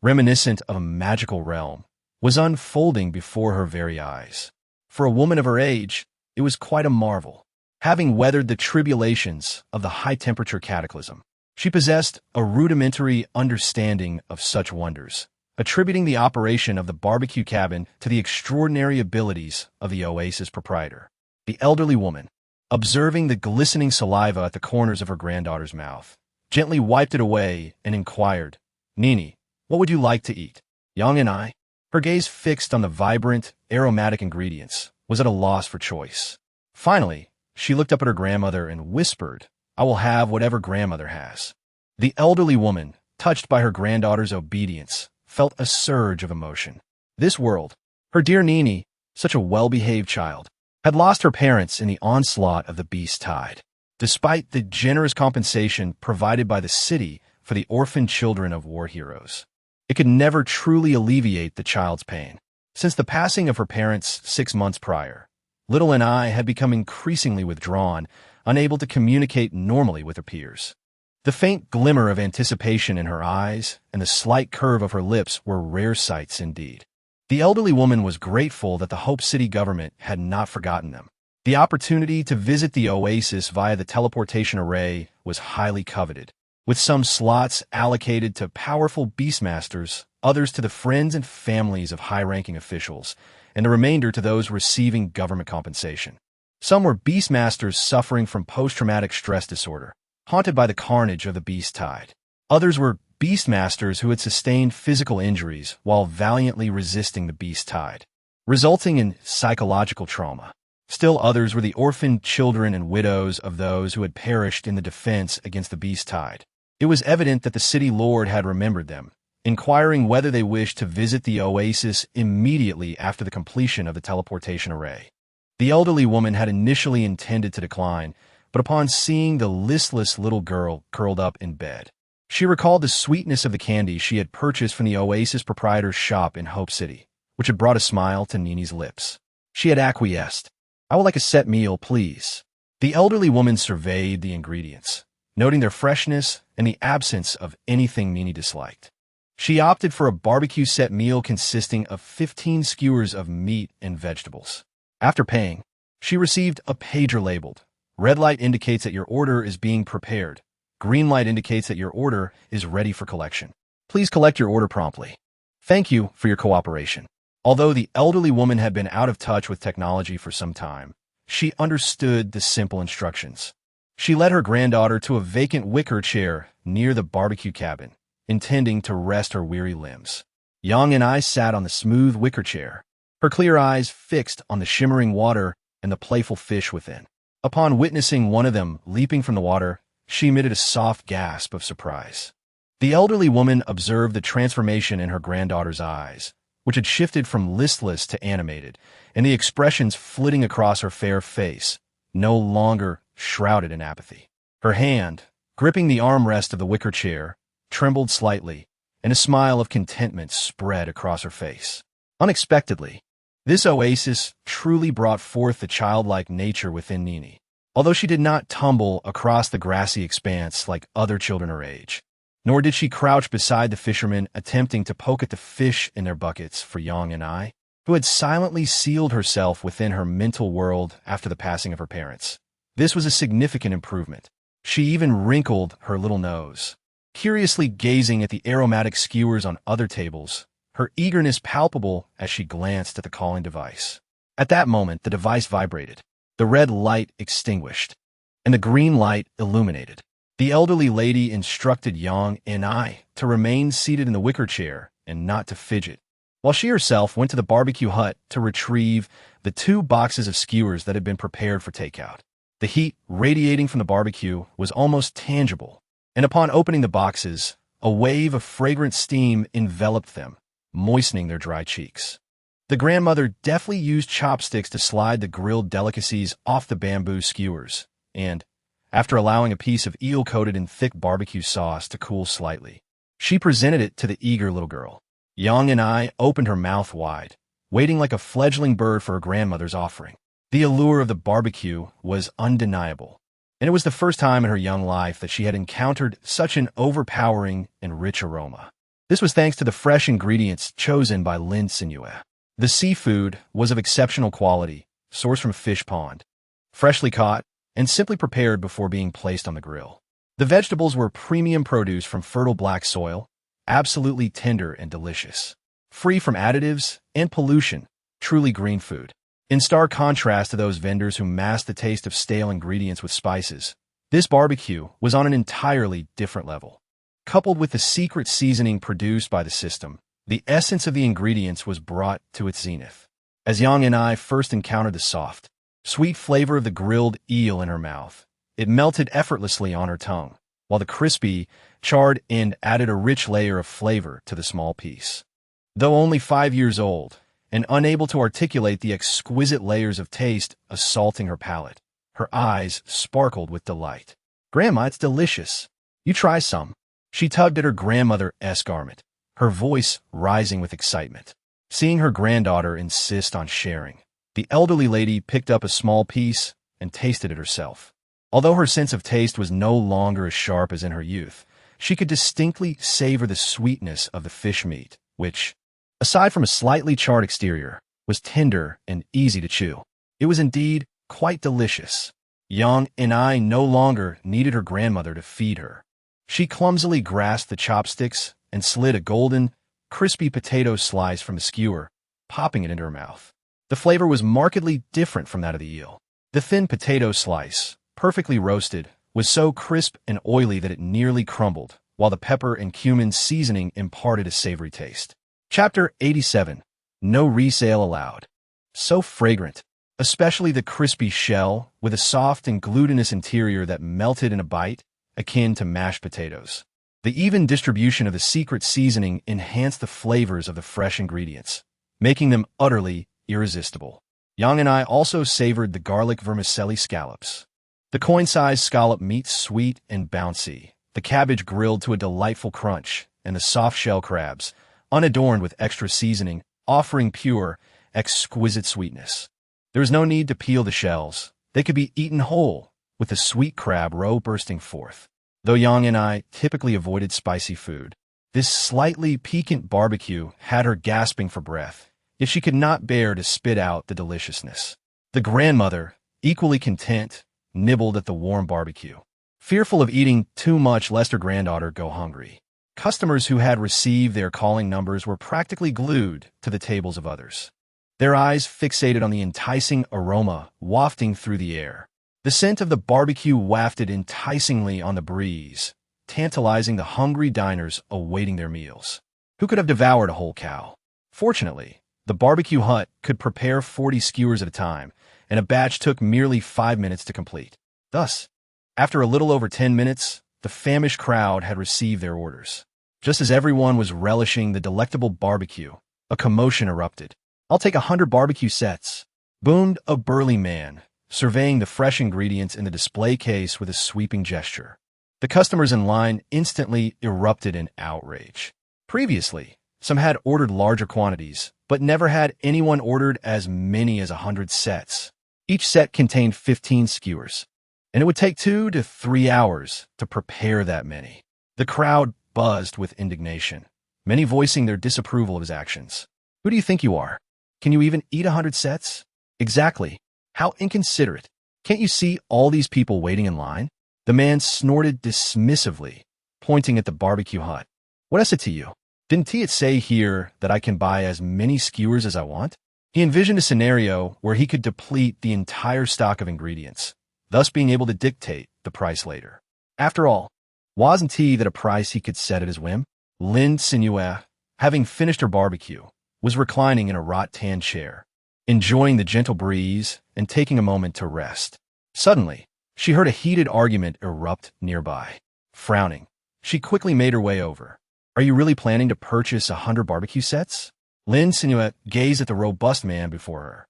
reminiscent of a magical realm, was unfolding before her very eyes. For a woman of her age, it was quite a marvel. Having weathered the tribulations of the high-temperature cataclysm, she possessed a rudimentary understanding of such wonders, attributing the operation of the barbecue cabin to the extraordinary abilities of the oasis proprietor. The elderly woman, observing the glistening saliva at the corners of her granddaughter's mouth, gently wiped it away and inquired, "Nini, what would you like to eat?" Young and I, her gaze fixed on the vibrant, aromatic ingredients, was at a loss for choice. Finally, she looked up at her grandmother and whispered, "I will have whatever grandmother has." The elderly woman, touched by her granddaughter's obedience, felt a surge of emotion. This world, her dear Nini, such a well-behaved child, had lost her parents in the onslaught of the beast tide. Despite the generous compensation provided by the city for the orphaned children of war heroes, it could never truly alleviate the child's pain. Since the passing of her parents 6 months prior, Little and I had become increasingly withdrawn, unable to communicate normally with her peers. The faint glimmer of anticipation in her eyes and the slight curve of her lips were rare sights indeed. The elderly woman was grateful that the Hope City government had not forgotten them. The opportunity to visit the oasis via the teleportation array was highly coveted, with some slots allocated to powerful beastmasters, others to the friends and families of high-ranking officials, and the remainder to those receiving government compensation. Some were beastmasters suffering from post-traumatic stress disorder, haunted by the carnage of the beast tide. Others were beastmasters who had sustained physical injuries while valiantly resisting the beast tide, resulting in psychological trauma. Still others were the orphaned children and widows of those who had perished in the defense against the beast tide. It was evident that the city lord had remembered them, inquiring whether they wished to visit the oasis immediately after the completion of the teleportation array. The elderly woman had initially intended to decline, but upon seeing the listless little girl curled up in bed, she recalled the sweetness of the candy she had purchased from the oasis proprietor's shop in Hope City, which had brought a smile to Nini's lips. She had acquiesced. "I would like a set meal, please." The elderly woman surveyed the ingredients, noting their freshness and the absence of anything Nini disliked. She opted for a barbecue set meal consisting of 15 skewers of meat and vegetables. After paying, she received a pager labeled, "Red light indicates that your order is being prepared. Green light indicates that your order is ready for collection. Please collect your order promptly. Thank you for your cooperation." Although the elderly woman had been out of touch with technology for some time, she understood the simple instructions. She led her granddaughter to a vacant wicker chair near the barbecue cabin, intending to rest her weary limbs. Yang and I sat on the smooth wicker chair, her clear eyes fixed on the shimmering water and the playful fish within. Upon witnessing one of them leaping from the water, she emitted a soft gasp of surprise. The elderly woman observed the transformation in her granddaughter's eyes, which had shifted from listless to animated, and the expressions flitting across her fair face, no longer shrouded in apathy. Her hand, gripping the armrest of the wicker chair, trembled slightly, and a smile of contentment spread across her face. Unexpectedly, This oasis truly brought forth the childlike nature within Nini, although she did not tumble across the grassy expanse like other children her age. Nor did she crouch beside the fishermen attempting to poke at the fish in their buckets for Yang and I, who had silently sealed herself within her mental world after the passing of her parents. This was a significant improvement. She even wrinkled her little nose, curiously gazing at the aromatic skewers on other tables, her eagerness palpable as she glanced at the calling device. At that moment, the device vibrated, the red light extinguished, and the green light illuminated. The elderly lady instructed Yang and I to remain seated in the wicker chair and not to fidget, while she herself went to the barbecue hut to retrieve the 2 boxes of skewers that had been prepared for takeout. The heat radiating from the barbecue was almost tangible, and upon opening the boxes, a wave of fragrant steam enveloped them, moistening their dry cheeks. The grandmother deftly used chopsticks to slide the grilled delicacies off the bamboo skewers, and, after allowing a piece of eel coated in thick barbecue sauce to cool slightly, she presented it to the eager little girl. Yang and I opened her mouth wide, waiting like a fledgling bird for her grandmother's offering. The allure of the barbecue was undeniable, and it was the first time in her young life that she had encountered such an overpowering and rich aroma. This was thanks to the fresh ingredients chosen by Lin Cenyue. The seafood was of exceptional quality, sourced from a fish pond, freshly caught, and simply prepared before being placed on the grill. The vegetables were premium produce from fertile black soil, absolutely tender and delicious, free from additives and pollution, truly green food. In stark contrast to those vendors who masked the taste of stale ingredients with spices, this barbecue was on an entirely different level. Coupled with the secret seasoning produced by the system, the essence of the ingredients was brought to its zenith. As Yang and I first encountered the soft, sweet flavor of the grilled eel in her mouth, it melted effortlessly on her tongue, while the crispy, charred end added a rich layer of flavor to the small piece. Though only 5 years old, and unable to articulate the exquisite layers of taste assaulting her palate, her eyes sparkled with delight. "Grandma, it's delicious. You try some." She tugged at her grandmother's garment, her voice rising with excitement. Seeing her granddaughter insist on sharing, the elderly lady picked up a small piece and tasted it herself. Although her sense of taste was no longer as sharp as in her youth, she could distinctly savor the sweetness of the fish meat, which, aside from a slightly charred exterior, was tender and easy to chew. It was indeed quite delicious. Yang and I no longer needed her grandmother to feed her. She clumsily grasped the chopsticks and slid a golden, crispy potato slice from the skewer, popping it into her mouth. The flavor was markedly different from that of the eel. The thin potato slice, perfectly roasted, was so crisp and oily that it nearly crumbled, while the pepper and cumin seasoning imparted a savory taste. Chapter 87. No resale allowed. So fragrant, especially the crispy shell with a soft and glutinous interior that melted in a bite, akin to mashed potatoes. The even distribution of the secret seasoning enhanced the flavors of the fresh ingredients, making them utterly irresistible. Yang and I also savored the garlic vermicelli scallops. The coin-sized scallop meat sweet and bouncy, the cabbage grilled to a delightful crunch, and the soft shell crabs, unadorned with extra seasoning, offering pure, exquisite sweetness. There was no need to peel the shells. They could be eaten whole, with the sweet crab roe bursting forth. Though Yang and I typically avoided spicy food, this slightly piquant barbecue had her gasping for breath, yet she could not bear to spit out the deliciousness. The grandmother, equally content, nibbled at the warm barbecue, fearful of eating too much lest her granddaughter go hungry. Customers who had received their calling numbers were practically glued to the tables of others, their eyes fixated on the enticing aroma wafting through the air. The scent of the barbecue wafted enticingly on the breeze, tantalizing the hungry diners awaiting their meals, who could have devoured a whole cow. Fortunately, the barbecue hut could prepare 40 skewers at a time, and a batch took merely 5 minutes to complete. Thus, after a little over 10 minutes, the famished crowd had received their orders. Just as everyone was relishing the delectable barbecue, a commotion erupted. "I'll take 100 barbecue sets," boomed a burly man, surveying the fresh ingredients in the display case with a sweeping gesture. The customers in line instantly erupted in outrage. Previously, some had ordered larger quantities, but never had anyone ordered as many as 100 sets. Each set contained 15 skewers, and it would take 2 to 3 hours to prepare that many. The crowd buzzed with indignation, many voicing their disapproval of his actions. Who do you think you are? Can you even eat 100 sets? Exactly. How inconsiderate. Can't you see all these people waiting in line? The man snorted dismissively, pointing at the barbecue hut. What is it to you? Didn't it say here that I can buy as many skewers as I want? He envisioned a scenario where he could deplete the entire stock of ingredients, thus being able to dictate the price later. After all, wasn't he that a price he could set at his whim? Lin Cenyue, having finished her barbecue, was reclining in a rattan chair, enjoying the gentle breeze and taking a moment to rest. Suddenly, she heard a heated argument erupt nearby. Frowning, she quickly made her way over. Are you really planning to purchase 100 barbecue sets? Lin Cenyue gazed at the robust man before her,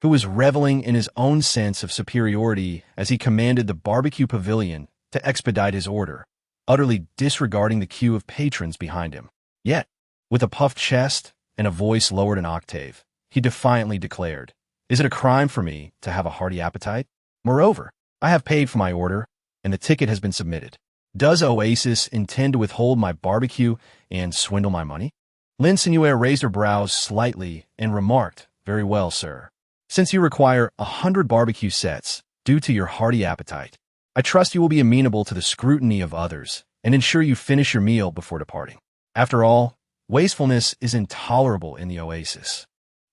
who was reveling in his own sense of superiority as he commanded the barbecue pavilion to expedite his order, utterly disregarding the queue of patrons behind him. Yet, with a puffed chest and a voice lowered an octave, he defiantly declared, "Is it a crime for me to have a hearty appetite? Moreover, I have paid for my order, and the ticket has been submitted. Does Oasis intend to withhold my barbecue and swindle my money?" Lin Cenyue raised her brows slightly and remarked, "Very well, sir. Since you require 100 barbecue sets due to your hearty appetite, I trust you will be amenable to the scrutiny of others and ensure you finish your meal before departing. After all, wastefulness is intolerable in the Oasis,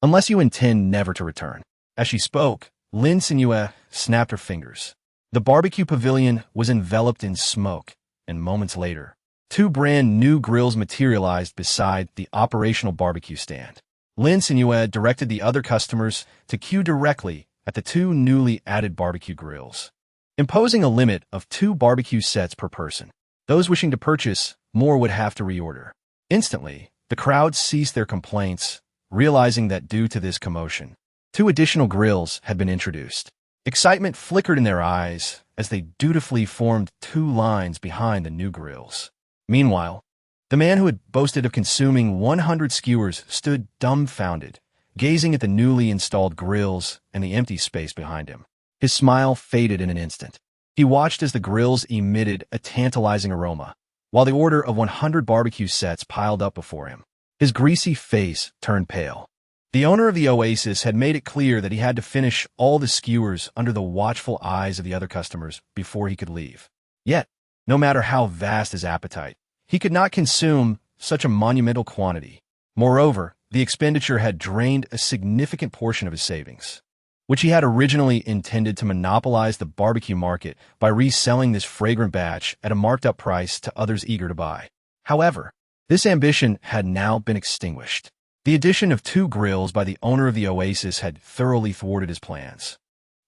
unless you intend never to return." As she spoke, Lin Cenyue snapped her fingers. The barbecue pavilion was enveloped in smoke, and moments later, 2 brand new grills materialized beside the operational barbecue stand. Lin Cenyue directed the other customers to queue directly at the 2 newly added barbecue grills, imposing a limit of 2 barbecue sets per person. Those wishing to purchase more would have to reorder. Instantly, the crowd ceased their complaints, realizing that due to this commotion, 2 additional grills had been introduced. Excitement flickered in their eyes as they dutifully formed 2 lines behind the new grills. Meanwhile, the man who had boasted of consuming 100 skewers stood dumbfounded, gazing at the newly installed grills and the empty space behind him. His smile faded in an instant. He watched as the grills emitted a tantalizing aroma, while the order of 100 barbecue sets piled up before him. His greasy face turned pale. The owner of the Oasis had made it clear that he had to finish all the skewers under the watchful eyes of the other customers before he could leave. Yet, no matter how vast his appetite, he could not consume such a monumental quantity. Moreover, the expenditure had drained a significant portion of his savings, which he had originally intended to monopolize the barbecue market by reselling this fragrant batch at a marked-up price to others eager to buy. However, this ambition had now been extinguished. The addition of 2 grills by the owner of the Oasis had thoroughly thwarted his plans,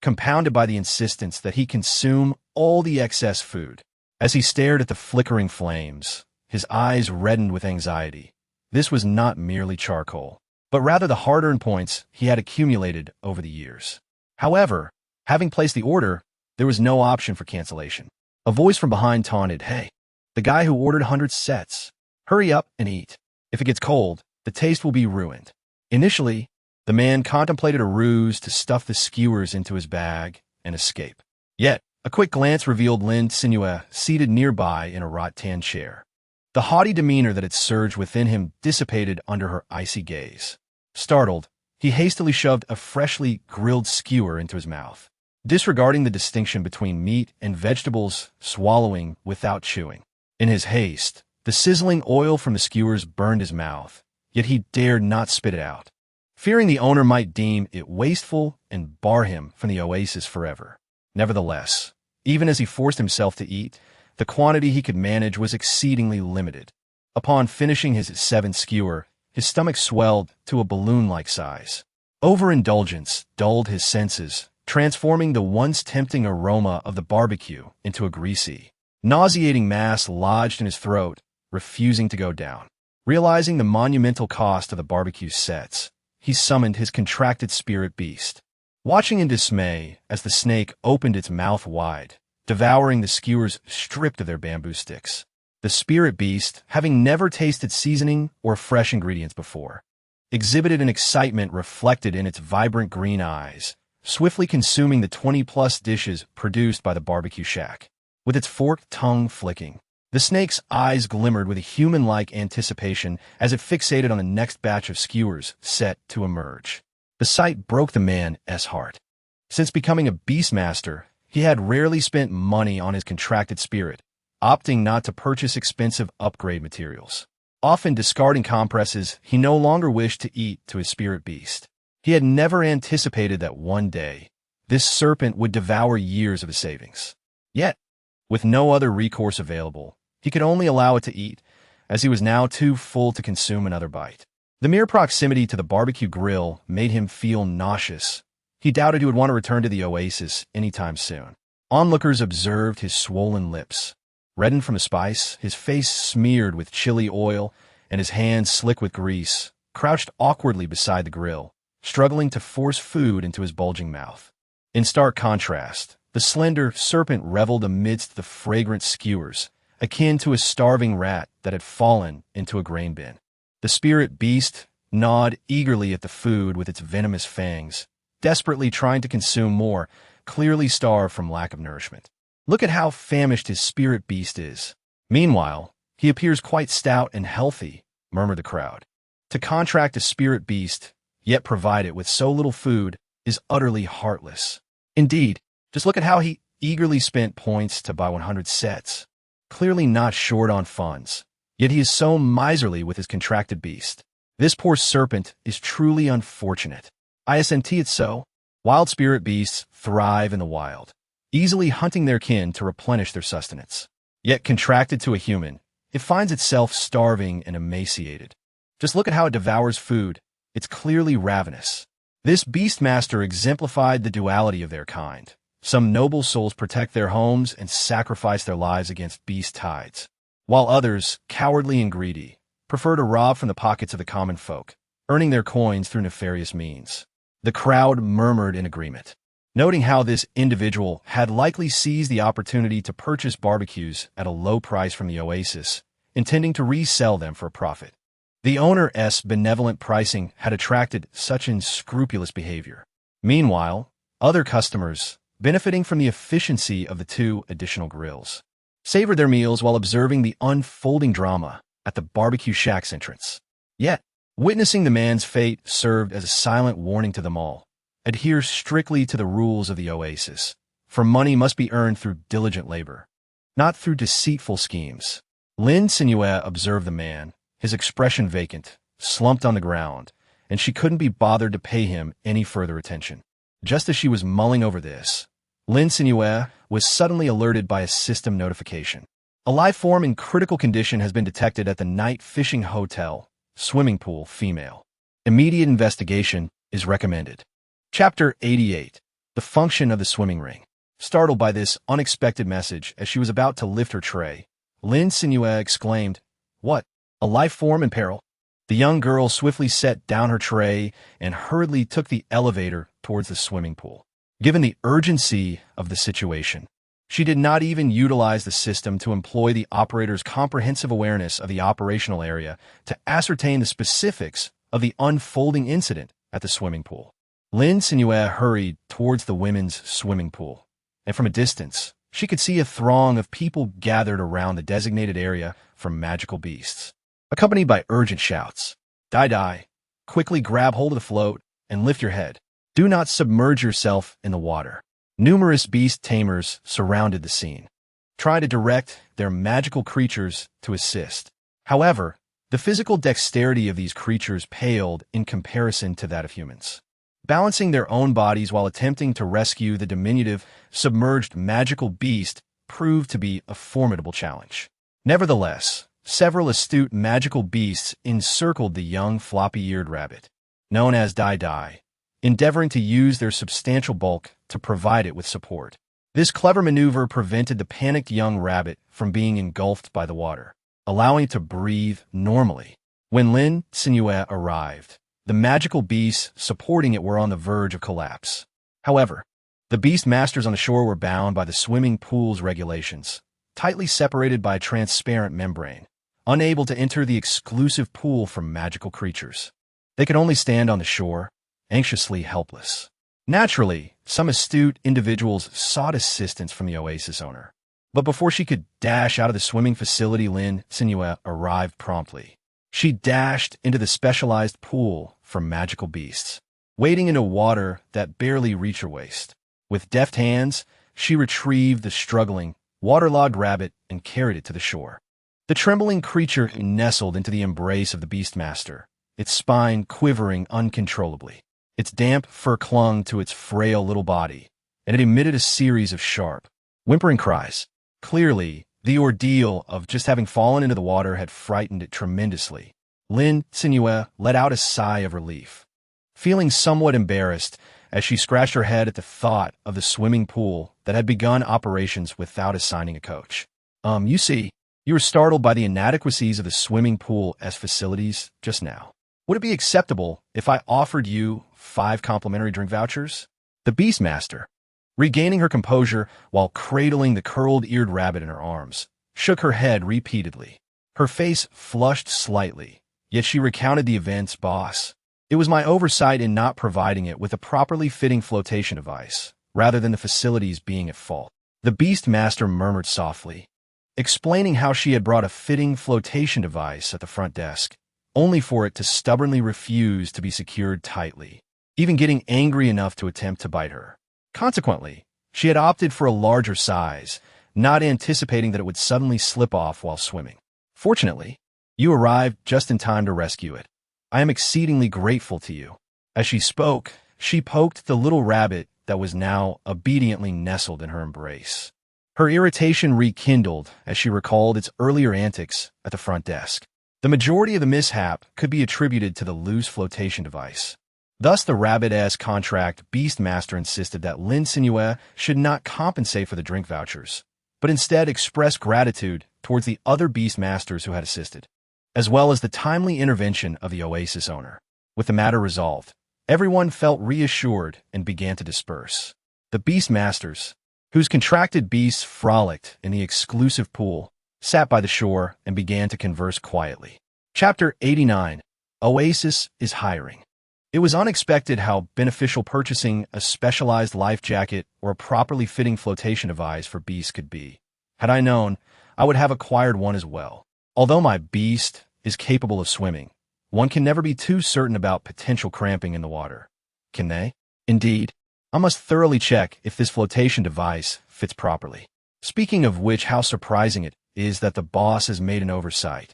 compounded by the insistence that he consume all the excess food. As he stared at the flickering flames, his eyes reddened with anxiety. This was not merely charcoal, but rather the hard-earned points he had accumulated over the years. However, having placed the order, there was no option for cancellation. A voice from behind taunted, "Hey, the guy who ordered 100 sets, hurry up and eat. If it gets cold, the taste will be ruined." Initially, the man contemplated a ruse to stuff the skewers into his bag and escape. Yet, a quick glance revealed Lin Cenyue seated nearby in a rattan chair. The haughty demeanor that had surged within him dissipated under her icy gaze. Startled, he hastily shoved a freshly grilled skewer into his mouth, disregarding the distinction between meat and vegetables, swallowing without chewing. In his haste, the sizzling oil from the skewers burned his mouth, yet he dared not spit it out, fearing the owner might deem it wasteful and bar him from the Oasis forever. Nevertheless, even as he forced himself to eat, the quantity he could manage was exceedingly limited. Upon finishing his 7th skewer, his stomach swelled to a balloon-like size. Overindulgence dulled his senses, transforming the once tempting aroma of the barbecue into a greasy, nauseating mass lodged in his throat, refusing to go down. Realizing the monumental cost of the barbecue sets, he summoned his contracted spirit beast, watching in dismay as the snake opened its mouth wide, devouring the skewers stripped of their bamboo sticks. The spirit beast, having never tasted seasoning or fresh ingredients before, exhibited an excitement reflected in its vibrant green eyes, swiftly consuming the 20-plus dishes produced by the barbecue shack. With its forked tongue flicking, the snake's eyes glimmered with a human-like anticipation as it fixated on the next batch of skewers set to emerge. The sight broke the man's heart. Since becoming a beastmaster, he had rarely spent money on his contracted spirit, opting not to purchase expensive upgrade materials. Often discarding compresses, he no longer wished to eat to his spirit beast. He had never anticipated that one day, this serpent would devour years of his savings. Yet, with no other recourse available, he could only allow it to eat, as he was now too full to consume another bite. The mere proximity to the barbecue grill made him feel nauseous. He doubted he would want to return to the oasis anytime soon. Onlookers observed his swollen lips, reddened from the spice, his face smeared with chili oil, and his hands slick with grease, crouched awkwardly beside the grill, struggling to force food into his bulging mouth. In stark contrast, the slender serpent reveled amidst the fragrant skewers, akin to a starving rat that had fallen into a grain bin. The spirit beast gnawed eagerly at the food with its venomous fangs, desperately trying to consume more, clearly starved from lack of nourishment. Look at how famished his spirit beast is. Meanwhile, he appears quite stout and healthy, murmured the crowd. To contract a spirit beast, yet provide it with so little food, is utterly heartless. Indeed, just look at how he eagerly spent points to buy 100 sets. Clearly not short on funds, yet he is so miserly with his contracted beast. This poor serpent is truly unfortunate. Isn't it so? Wild spirit beasts thrive in the wild, easily hunting their kin to replenish their sustenance. Yet contracted to a human, it finds itself starving and emaciated. Just look at how it devours food. It's clearly ravenous. This beastmaster exemplified the duality of their kind. Some noble souls protect their homes and sacrifice their lives against beast tides, while others, cowardly and greedy, prefer to rob from the pockets of the common folk, earning their coins through nefarious means. The crowd murmured in agreement, noting how this individual had likely seized the opportunity to purchase barbecues at a low price from the oasis, intending to resell them for a profit. The owner's benevolent pricing had attracted such unscrupulous behavior. Meanwhile, other customers, benefiting from the efficiency of the 2 additional grills, savored their meals while observing the unfolding drama at the barbecue shack's entrance. Yet, witnessing the man's fate served as a silent warning to them all. Adhere strictly to the rules of the oasis, for money must be earned through diligent labor, not through deceitful schemes. Lin Cenyue observed the man, his expression vacant, slumped on the ground, and she couldn't be bothered to pay him any further attention. Just as she was mulling over this, Lin Cenyue was suddenly alerted by a system notification. A life form in critical condition has been detected at the Night Fishing Hotel, swimming pool, female. Immediate investigation is recommended. Chapter 88. The Function of the Swimming Ring. Startled by this unexpected message as she was about to lift her tray, Lin Cenyue exclaimed, "What? A life form in peril?" The young girl swiftly set down her tray and hurriedly took the elevator towards the swimming pool. Given the urgency of the situation, she did not even utilize the system to employ the operator's comprehensive awareness of the operational area to ascertain the specifics of the unfolding incident at the swimming pool. Lin Cenyue hurried towards the women's swimming pool, and from a distance, she could see a throng of people gathered around the designated area for magical beasts. Accompanied by urgent shouts, "Die, quickly grab hold of the float and lift your head. Do not submerge yourself in the water." Numerous beast tamers surrounded the scene, trying to direct their magical creatures to assist. However, the physical dexterity of these creatures paled in comparison to that of humans. Balancing their own bodies while attempting to rescue the diminutive, submerged magical beast proved to be a formidable challenge. Nevertheless, several astute magical beasts encircled the young floppy-eared rabbit, known as Die, endeavoring to use their substantial bulk to provide it with support. This clever maneuver prevented the panicked young rabbit from being engulfed by the water, allowing it to breathe normally. When Lin Cenyue arrived, the magical beasts supporting it were on the verge of collapse. However, the beast masters on the shore were bound by the swimming pool's regulations, tightly separated by a transparent membrane, unable to enter the exclusive pool from magical creatures. They could only stand on the shore, anxiously helpless. Naturally, some astute individuals sought assistance from the oasis owner. But before she could dash out of the swimming facility, Lin Cenyue arrived promptly. She dashed into the specialized pool for magical beasts, wading into water that barely reached her waist. With deft hands, she retrieved the struggling, waterlogged rabbit and carried it to the shore. The trembling creature nestled into the embrace of the beastmaster, its spine quivering uncontrollably. Its damp fur clung to its frail little body, and it emitted a series of sharp, whimpering cries. Clearly, the ordeal of just having fallen into the water had frightened it tremendously. Lin Cenyue let out a sigh of relief, feeling somewhat embarrassed as she scratched her head at the thought of the swimming pool that had begun operations without assigning a coach. You see, you were startled by the inadequacies of the swimming pool as facilities just now. Would it be acceptable if I offered you 5 complimentary drink vouchers? The Beastmaster, regaining her composure while cradling the curled-eared rabbit in her arms, shook her head repeatedly. Her face flushed slightly, yet she recounted the events. Boss, it was my oversight in not providing it with a properly fitting flotation device, rather than the facilities being at fault. The Beastmaster murmured softly, explaining how she had brought a fitting flotation device at the front desk, only for it to stubbornly refuse to be secured tightly, even getting angry enough to attempt to bite her. Consequently, she had opted for a larger size, not anticipating that it would suddenly slip off while swimming. Fortunately, you arrived just in time to rescue it. I am exceedingly grateful to you. As she spoke, she poked the little rabbit that was now obediently nestled in her embrace. Her irritation rekindled as she recalled its earlier antics at the front desk. The majority of the mishap could be attributed to the loose flotation device. Thus, the rabbit-ass contract Beastmaster insisted that Lin Cenyue should not compensate for the drink vouchers, but instead express gratitude towards the other Beastmasters who had assisted, as well as the timely intervention of the oasis owner. With the matter resolved, everyone felt reassured and began to disperse. The Beastmasters, whose contracted beasts frolicked in the exclusive pool, sat by the shore and began to converse quietly. Chapter 89. Oasis is hiring. It was unexpected how beneficial purchasing a specialized life jacket or a properly fitting flotation device for beasts could be. Had I known, I would have acquired one as well. Although my beast is capable of swimming, one can never be too certain about potential cramping in the water. Can they? Indeed, I must thoroughly check if this flotation device fits properly. Speaking of which, how surprising it is that the boss has made an oversight.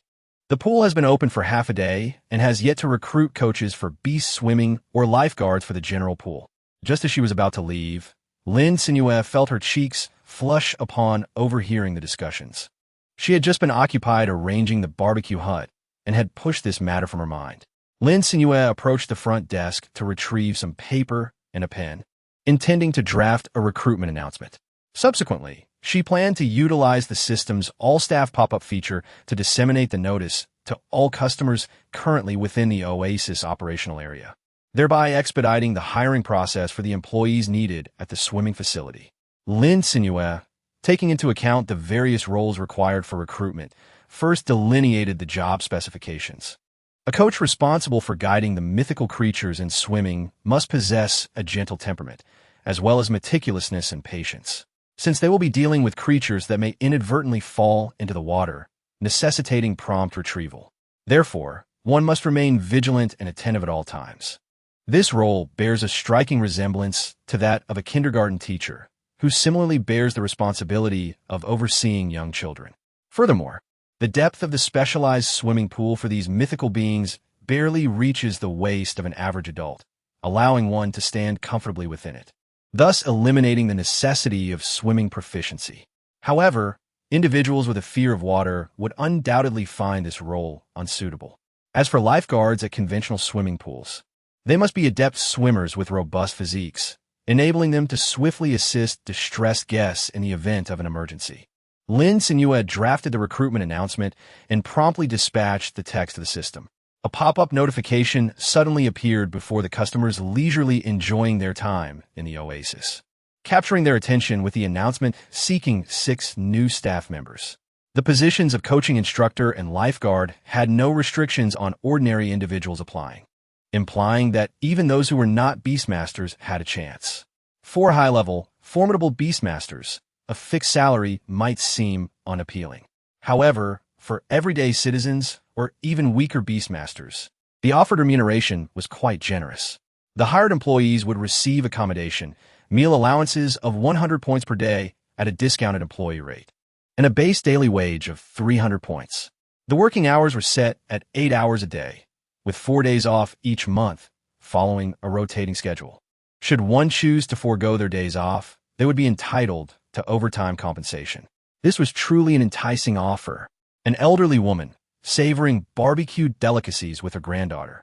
The pool has been open for half a day and has yet to recruit coaches for beast swimming or lifeguards for the general pool. Just as she was about to leave, Lin Cenyue felt her cheeks flush upon overhearing the discussions. She had just been occupied arranging the barbecue hut and had pushed this matter from her mind. Lin Cenyue approached the front desk to retrieve some paper and a pen, intending to draft a recruitment announcement. Subsequently, she planned to utilize the system's all-staff pop-up feature to disseminate the notice to all customers currently within the Oasis operational area, thereby expediting the hiring process for the employees needed at the swimming facility. Lin Cenyue, taking into account the various roles required for recruitment, first delineated the job specifications. A coach responsible for guiding the mythical creatures in swimming must possess a gentle temperament, as well as meticulousness and patience, since they will be dealing with creatures that may inadvertently fall into the water, necessitating prompt retrieval. Therefore, one must remain vigilant and attentive at all times. This role bears a striking resemblance to that of a kindergarten teacher, who similarly bears the responsibility of overseeing young children. Furthermore, the depth of the specialized swimming pool for these mythical beings barely reaches the waist of an average adult, allowing one to stand comfortably within it, thus eliminating the necessity of swimming proficiency. However, individuals with a fear of water would undoubtedly find this role unsuitable. As for lifeguards at conventional swimming pools, they must be adept swimmers with robust physiques, enabling them to swiftly assist distressed guests in the event of an emergency. Lin Cenyue drafted the recruitment announcement and promptly dispatched the text to the system. A pop-up notification suddenly appeared before the customers leisurely enjoying their time in the Oasis, capturing their attention with the announcement seeking 6 new staff members. The positions of coaching instructor and lifeguard had no restrictions on ordinary individuals applying. implying that even those who were not beastmasters had a chance. For high-level, formidable beastmasters, a fixed salary might seem unappealing. However, for everyday citizens or even weaker beastmasters, the offered remuneration was quite generous. The hired employees would receive accommodation, meal allowances of 100 points per day at a discounted employee rate, and a base daily wage of 300 points. The working hours were set at 8 hours a day, with 4 days off each month, following a rotating schedule. Should one choose to forego their days off, they would be entitled to overtime compensation. This was truly an enticing offer. An elderly woman, savoring barbecued delicacies with her granddaughter,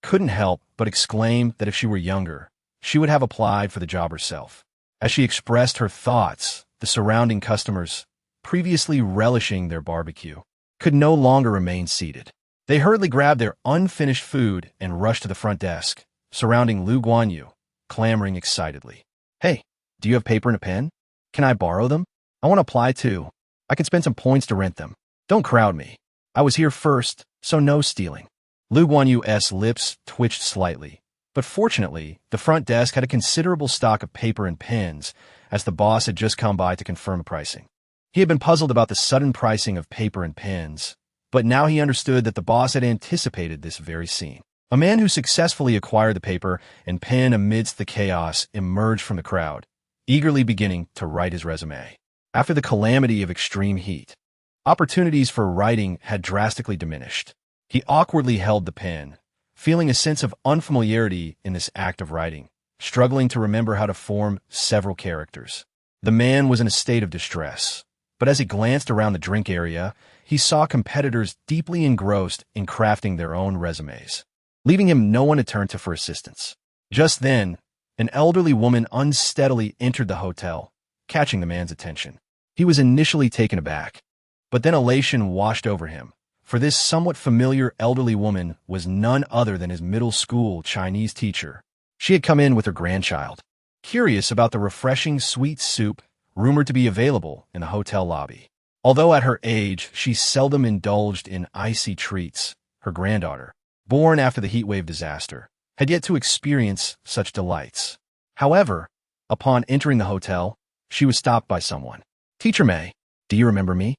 couldn't help but exclaim that if she were younger, she would have applied for the job herself. As she expressed her thoughts, the surrounding customers, previously relishing their barbecue, could no longer remain seated. They hurriedly grabbed their unfinished food and rushed to the front desk, surrounding Lu Guanyu, clamoring excitedly. "Hey, do you have paper and a pen? Can I borrow them? I want to apply too. I can spend some points to rent them. Don't crowd me. I was here first, so no stealing." Lu Guanyu's lips twitched slightly, but fortunately, the front desk had a considerable stock of paper and pens, as the boss had just come by to confirm pricing. He had been puzzled about the sudden pricing of paper and pens, but now he understood that the boss had anticipated this very scene. A man who successfully acquired the paper and pen amidst the chaos emerged from the crowd, eagerly beginning to write his resume. After the calamity of extreme heat, opportunities for writing had drastically diminished. He awkwardly held the pen, feeling a sense of unfamiliarity in this act of writing, struggling to remember how to form several characters. The man was in a state of distress, but as he glanced around the drink area, he saw competitors deeply engrossed in crafting their own resumes, leaving him no one to turn to for assistance. Just then, an elderly woman unsteadily entered the hotel, catching the man's attention. He was initially taken aback, but then elation washed over him, for this somewhat familiar elderly woman was none other than his middle school Chinese teacher. She had come in with her grandchild, curious about the refreshing sweet soup rumored to be available in the hotel lobby. Although at her age she seldom indulged in icy treats, her granddaughter, born after the heatwave disaster, had yet to experience such delights. However, upon entering the hotel, she was stopped by someone. "Teacher May, do you remember me?"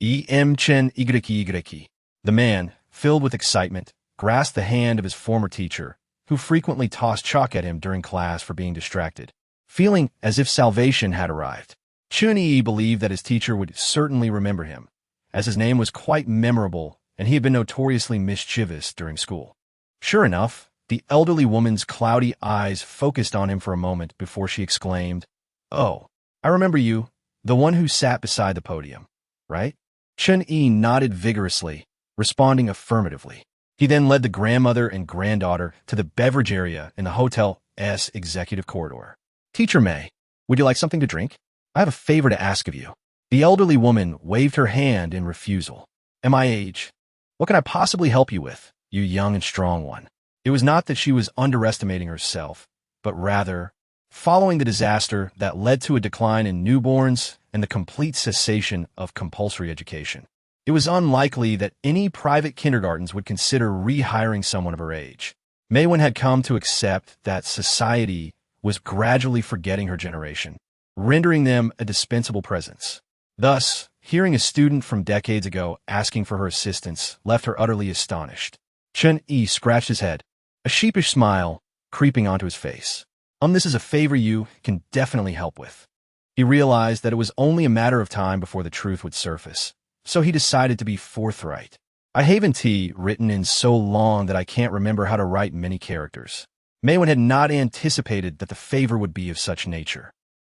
Chen Y. The man, filled with excitement, grasped the hand of his former teacher, who frequently tossed chalk at him during class for being distracted. Feeling as if salvation had arrived, Chun Yi believed that his teacher would certainly remember him, as his name was quite memorable and he had been notoriously mischievous during school. Sure enough, the elderly woman's cloudy eyes focused on him for a moment before she exclaimed, "Oh, I remember you, the one who sat beside the podium, right?" Chun Yi nodded vigorously, responding affirmatively. He then led the grandmother and granddaughter to the beverage area in the hotel's executive corridor. "Teacher May, would you like something to drink? I have a favor to ask of you." The elderly woman waved her hand in refusal. "At my age, what can I possibly help you with, you young and strong one?" It was not that she was underestimating herself, but rather, following the disaster that led to a decline in newborns and the complete cessation of compulsory education, it was unlikely that any private kindergartens would consider rehiring someone of her age. Maywen had come to accept that society was gradually forgetting her generation, rendering them a dispensable presence. Thus, hearing a student from decades ago asking for her assistance left her utterly astonished. Chun Yi scratched his head, a sheepish smile creeping onto his face. This is a favor you can definitely help with." He realized that it was only a matter of time before the truth would surface, so he decided to be forthright. "I haven't written in so long that I can't remember how to write many characters." Maywen had not anticipated that the favor would be of such nature.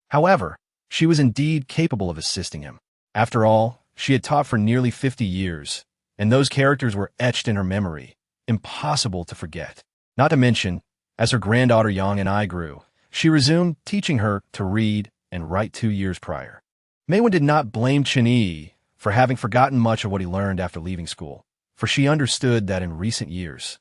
However, she was indeed capable of assisting him. After all, she had taught for nearly 50 years, and those characters were etched in her memory, impossible to forget. Not to mention, as her granddaughter Yang and I grew, she resumed teaching her to read and write 2 years prior. Maywen did not blame Chun Yi for having forgotten much of what he learned after leaving school, for she understood that in recent years,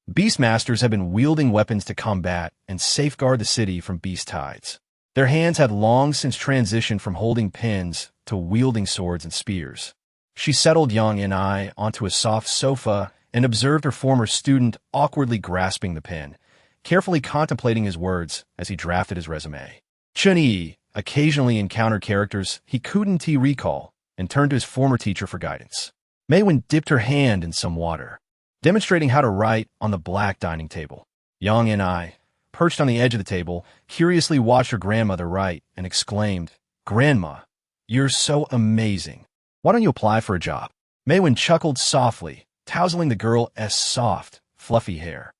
beastmasters have been wielding weapons to combat and safeguard the city from beast tides. Their hands had long since transitioned from holding pens to wielding swords and spears. She settled Yang and I onto a soft sofa and observed her former student awkwardly grasping the pen, carefully contemplating his words as he drafted his resume. Cenyue occasionally encountered characters he couldn't recall and turned to his former teacher for guidance. Maywen dipped her hand in some water, demonstrating how to write on the black dining table. Yang and I, perched on the edge of the table, curiously watched her grandmother write and exclaimed, "Grandma, you're so amazing. Why don't you apply for a job?" Maywen chuckled softly, tousling the girl's soft, fluffy hair.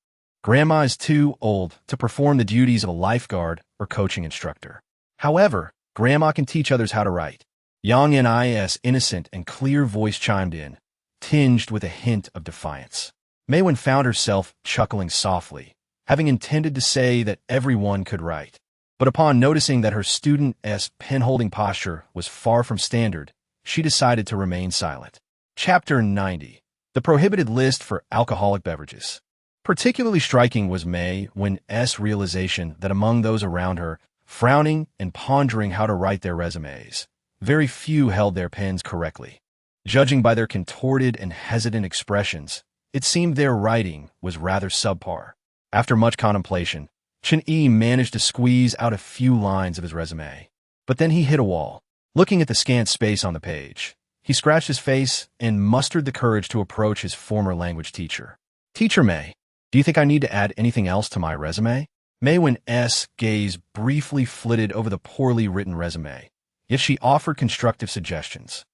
Grandma is too old to perform the duties of a lifeguard or coaching instructor. However, Grandma can teach others how to write. Yang and I's innocent and clear voice chimed in, tinged with a hint of defiance. Maywen found herself chuckling softly, having intended to say that everyone could write. But upon noticing that her student's pen-holding posture was far from standard, she decided to remain silent. Chapter 90. The Prohibited List for Alcoholic Beverages. Particularly striking was Maywen's realization that among those around her, frowning and pondering how to write their resumes, very few held their pens correctly. Judging by their contorted and hesitant expressions, it seemed their writing was rather subpar. After much contemplation, Cenyue managed to squeeze out a few lines of his resume. But then he hit a wall. Looking at the scant space on the page, he scratched his face and mustered the courage to approach his former language teacher. "Teacher May, do you think I need to add anything else to my resume?" Maywen's gaze briefly flitted over the poorly written resume, yet she offered constructive suggestions.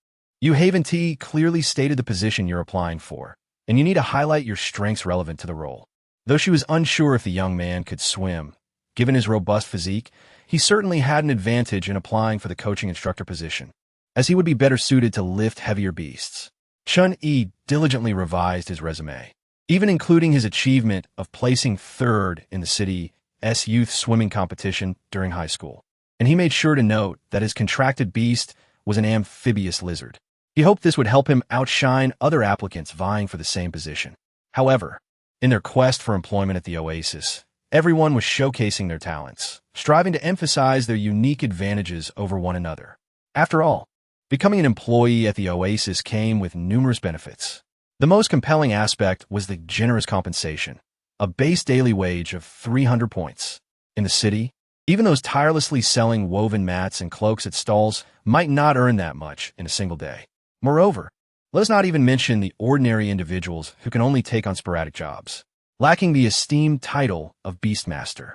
"You haven't clearly stated the position you're applying for, and you need to highlight your strengths relevant to the role." Though she was unsure if the young man could swim, given his robust physique, he certainly had an advantage in applying for the coaching instructor position, as he would be better suited to lift heavier beasts. Cenyue diligently revised his resume, even including his achievement of placing third in the city's youth swimming competition during high school. And he made sure to note that his contracted beast was an amphibious lizard. He hoped this would help him outshine other applicants vying for the same position. However, in their quest for employment at the Oasis, everyone was showcasing their talents, striving to emphasize their unique advantages over one another. After all, becoming an employee at the Oasis came with numerous benefits. The most compelling aspect was the generous compensation, a base daily wage of 300 points. In the city, even those tirelessly selling woven mats and cloaks at stalls might not earn that much in a single day. Moreover, let us not even mention the ordinary individuals who can only take on sporadic jobs, lacking the esteemed title of Beastmaster.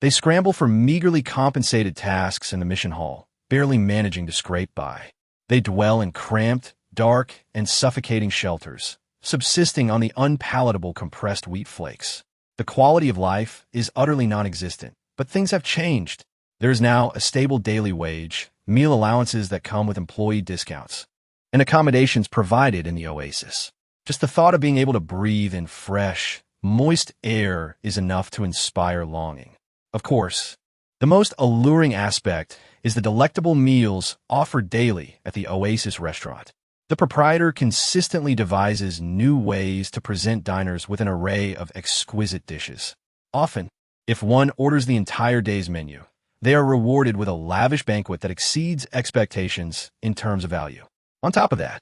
They scramble for meagerly compensated tasks in the mission hall, barely managing to scrape by. They dwell in cramped, dark, and suffocating shelters, subsisting on the unpalatable compressed wheat flakes. The quality of life is utterly non-existent, but things have changed. There is now a stable daily wage, meal allowances that come with employee discounts, and accommodations provided in the Oasis. Just the thought of being able to breathe in fresh, moist air is enough to inspire longing. Of course, the most alluring aspect is the delectable meals offered daily at the Oasis restaurant. The proprietor consistently devises new ways to present diners with an array of exquisite dishes. Often, if one orders the entire day's menu, they are rewarded with a lavish banquet that exceeds expectations in terms of value. On top of that,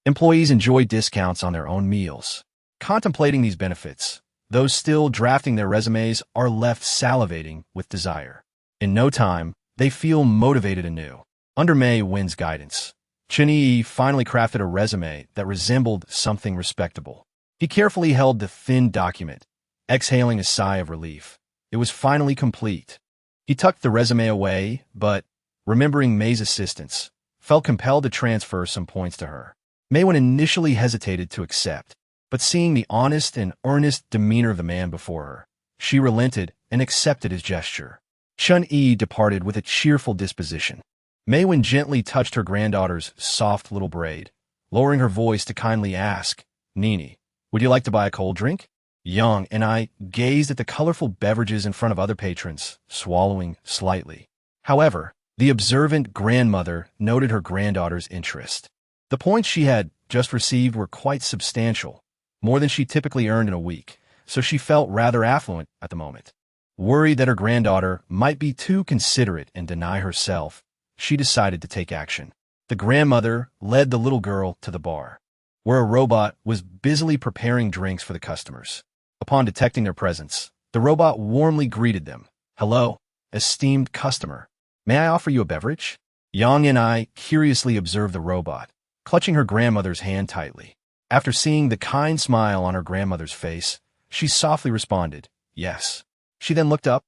employees enjoy discounts on their own meals. Contemplating these benefits, those still drafting their resumes are left salivating with desire. In no time, they feel motivated anew. Under Maywen's guidance, Cenyue finally crafted a resume that resembled something respectable. He carefully held the thin document, exhaling a sigh of relief. It was finally complete. He tucked the resume away, but, remembering May's assistance, felt compelled to transfer some points to her. Maywen initially hesitated to accept, but seeing the honest and earnest demeanor of the man before her, she relented and accepted his gesture. Cenyue departed with a cheerful disposition. Maywen gently touched her granddaughter's soft little braid, lowering her voice to kindly ask, "Nini, would you like to buy a cold drink?" Yang and I gazed at the colorful beverages in front of other patrons, swallowing slightly. However, the observant grandmother noted her granddaughter's interest. The points she had just received were quite substantial, more than she typically earned in a week, so she felt rather affluent at the moment. Worried that her granddaughter might be too considerate and deny herself, she decided to take action. The grandmother led the little girl to the bar. where a robot was busily preparing drinks for the customers. Upon detecting their presence, the robot warmly greeted them. "Hello, esteemed customer. May I offer you a beverage?" Yang and I curiously observed the robot, clutching her grandmother's hand tightly. After seeing the kind smile on her grandmother's face, she softly responded, "Yes." She then looked up,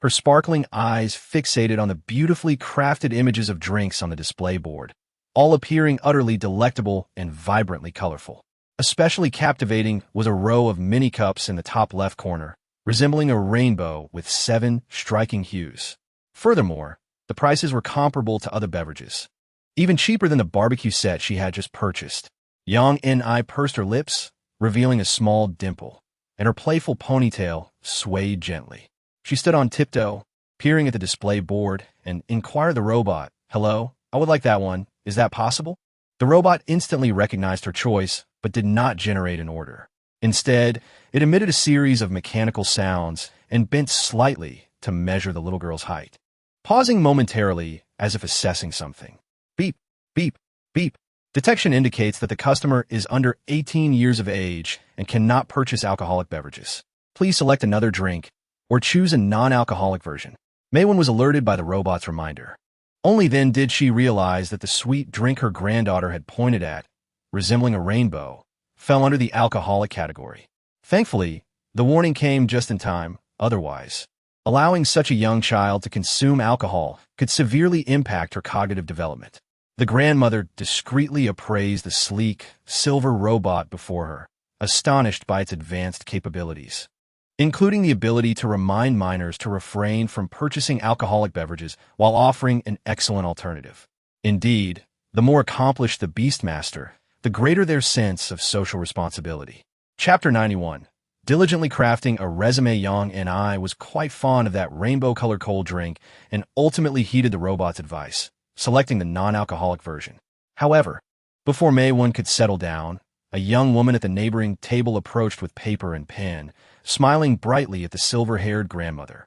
her sparkling eyes fixated on the beautifully crafted images of drinks on the display board, all appearing utterly delectable and vibrantly colorful. Especially captivating was a row of mini cups in the top left corner, resembling a rainbow with 7 striking hues. Furthermore, the prices were comparable to other beverages, even cheaper than the barbecue set she had just purchased. Yang and I pursed her lips, revealing a small dimple, and her playful ponytail swayed gently. She stood on tiptoe, peering at the display board, and inquired the robot, "Hello, I would like that one. Is that possible?" The robot instantly recognized her choice, but did not generate an order. Instead, it emitted a series of mechanical sounds and bent slightly to measure the little girl's height, pausing momentarily as if assessing something. Beep, beep, beep. Detection indicates that the customer is under 18 years of age and cannot purchase alcoholic beverages. Please select another drink or choose a non-alcoholic version. Maywen was alerted by the robot's reminder. Only then did she realize that the sweet drink her granddaughter had pointed at, resembling a rainbow, fell under the alcoholic category. Thankfully, the warning came just in time. Otherwise, allowing such a young child to consume alcohol could severely impact her cognitive development. The grandmother discreetly appraised the sleek, silver robot before her, astonished by its advanced capabilities, including the ability to remind minors to refrain from purchasing alcoholic beverages while offering an excellent alternative. Indeed, the more accomplished the Beastmaster, the greater their sense of social responsibility. Chapter 91. Diligently crafting a resume. Yang and I was quite fond of that rainbow-colored cold drink and ultimately heeded the robot's advice, selecting the non-alcoholic version. However, before Maywen could settle down, a young woman at the neighboring table approached with paper and pen, smiling brightly at the silver-haired grandmother.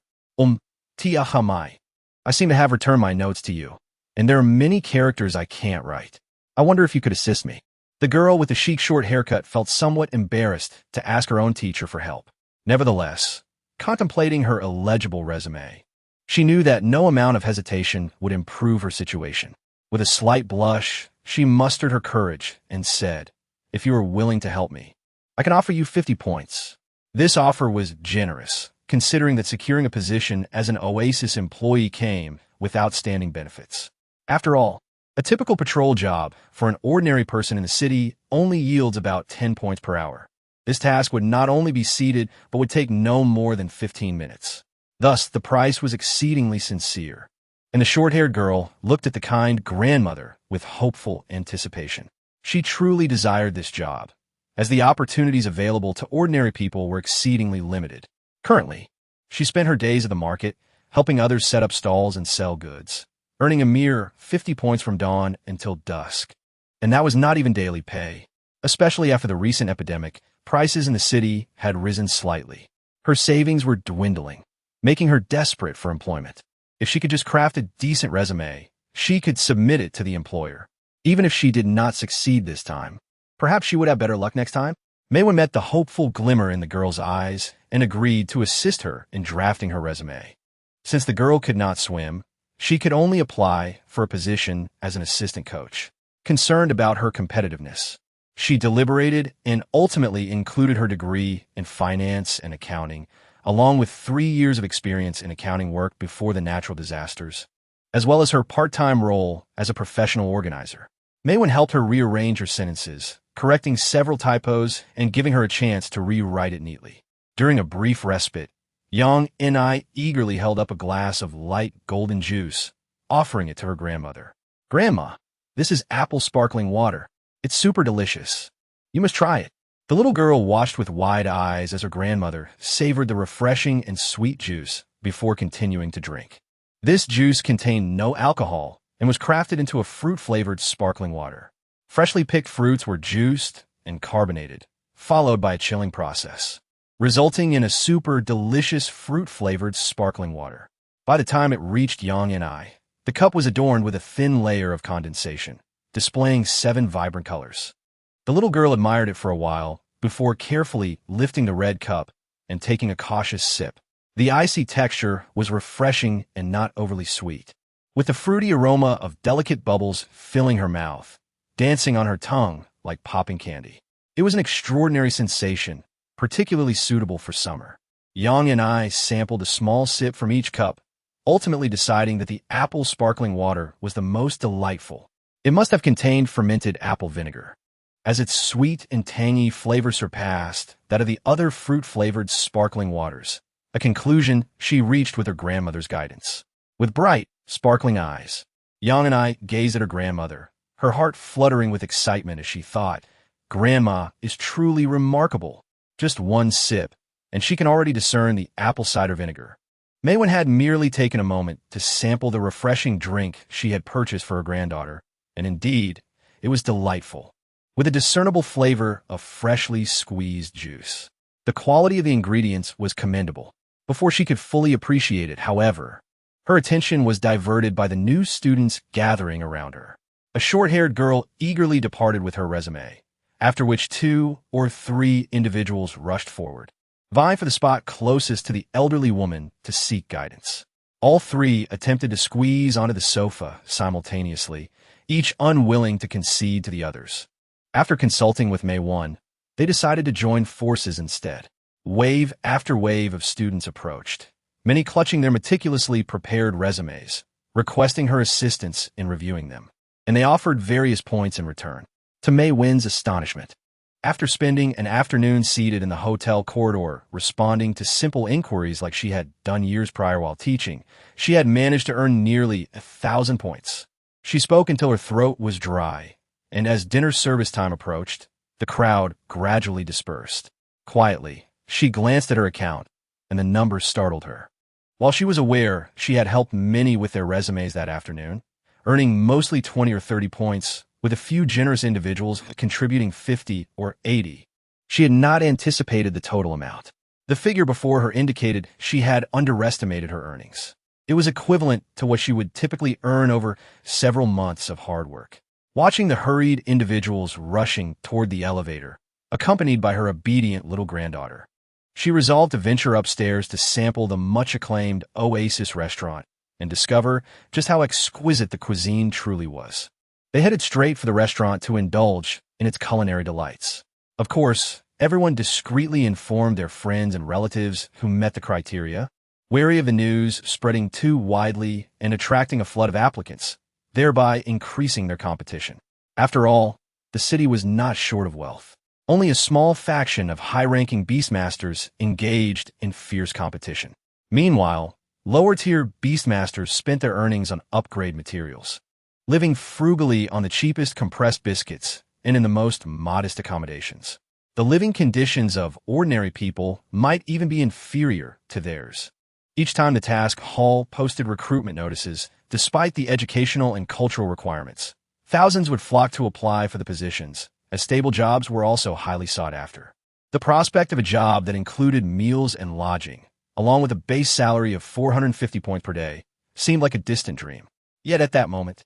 Tia Hamai. I seem to have returned my notes to you, and there are many characters I can't write. I wonder if you could assist me." The girl with the chic short haircut felt somewhat embarrassed to ask her own teacher for help. Nevertheless, contemplating her illegible resume, she knew that no amount of hesitation would improve her situation. With a slight blush, she mustered her courage and said, "If you are willing to help me, I can offer you 50 points. This offer was generous, considering that securing a position as an Oasis employee came with outstanding benefits. After all, a typical patrol job for an ordinary person in the city only yields about 10 points per hour. This task would not only be seated, but would take no more than 15 minutes. Thus, the price was exceedingly sincere, and the short-haired girl looked at the kind grandmother with hopeful anticipation. She truly desired this job, as the opportunities available to ordinary people were exceedingly limited. Currently, she spent her days at the market, helping others set up stalls and sell goods, earning a mere 50 points from dawn until dusk. And that was not even daily pay. Especially after the recent epidemic, prices in the city had risen slightly. Her savings were dwindling, making her desperate for employment. If she could just craft a decent resume, she could submit it to the employer. Even if she did not succeed this time, perhaps she would have better luck next time. Maywen met the hopeful glimmer in the girl's eyes and agreed to assist her in drafting her resume. Since the girl could not swim, she could only apply for a position as an assistant coach. Concerned about her competitiveness, she deliberated and ultimately included her degree in finance and accounting, along with 3 years of experience in accounting work before the natural disasters, as well as her part-time role as a professional organizer. Maywen helped her rearrange her sentences, correcting several typos and giving her a chance to rewrite it neatly. During a brief respite, Yang and I eagerly held up a glass of light golden juice, offering it to her grandmother. "Grandma, this is apple sparkling water. It's super delicious. You must try it." The little girl watched with wide eyes as her grandmother savored the refreshing and sweet juice before continuing to drink. This juice contained no alcohol and was crafted into a fruit-flavored sparkling water. Freshly picked fruits were juiced and carbonated, followed by a chilling process, resulting in a super delicious fruit-flavored sparkling water. By the time it reached Yang and I, the cup was adorned with a thin layer of condensation, displaying 7 vibrant colors. The little girl admired it for a while, before carefully lifting the red cup and taking a cautious sip. The icy texture was refreshing and not overly sweet, with the fruity aroma of delicate bubbles filling her mouth, dancing on her tongue like popping candy. It was an extraordinary sensation, particularly suitable for summer. Yang and I sampled a small sip from each cup, ultimately deciding that the apple sparkling water was the most delightful. It must have contained fermented apple vinegar, as its sweet and tangy flavor surpassed that of the other fruit-flavored sparkling waters, a conclusion she reached with her grandmother's guidance. With bright, sparkling eyes, Yang and I gazed at her grandmother, her heart fluttering with excitement as she thought, "Grandma is truly remarkable. Just one sip, and she can already discern the apple cider vinegar." Maywen had merely taken a moment to sample the refreshing drink she had purchased for her granddaughter, and indeed, it was delightful, with a discernible flavor of freshly squeezed juice. The quality of the ingredients was commendable. Before she could fully appreciate it, however, her attention was diverted by the new students gathering around her. A short-haired girl eagerly departed with her resume, after which 2 or 3 individuals rushed forward, vying for the spot closest to the elderly woman to seek guidance. All 3 attempted to squeeze onto the sofa simultaneously, each unwilling to concede to the others. After consulting with Maywen, they decided to join forces instead. Wave after wave of students approached, many clutching their meticulously prepared resumes, requesting her assistance in reviewing them, and they offered various points in return. To Maywen's astonishment, after spending an afternoon seated in the hotel corridor responding to simple inquiries like she had done years prior while teaching, she had managed to earn nearly 1,000 points. She spoke until her throat was dry, and as dinner service time approached, the crowd gradually dispersed. Quietly, she glanced at her account, and the numbers startled her. While she was aware she had helped many with their resumes that afternoon, earning mostly 20 or 30 points, with a few generous individuals contributing 50 or 80, she had not anticipated the total amount. The figure before her indicated she had underestimated her earnings. It was equivalent to what she would typically earn over several months of hard work. Watching the hurried individuals rushing toward the elevator, accompanied by her obedient little granddaughter, she resolved to venture upstairs to sample the much-acclaimed Oasis restaurant and discover just how exquisite the cuisine truly was. They headed straight for the restaurant to indulge in its culinary delights. Of course, everyone discreetly informed their friends and relatives who met the criteria, wary of the news spreading too widely and attracting a flood of applicants, thereby increasing their competition. After all, the city was not short of wealth. Only a small faction of high-ranking beastmasters engaged in fierce competition. Meanwhile, lower-tier beastmasters spent their earnings on upgrade materials, living frugally on the cheapest compressed biscuits and in the most modest accommodations. The living conditions of ordinary people might even be inferior to theirs. Each time the task hall posted recruitment notices, despite the educational and cultural requirements, thousands would flock to apply for the positions, as stable jobs were also highly sought after. The prospect of a job that included meals and lodging, along with a base salary of 450 points per day, seemed like a distant dream. Yet at that moment,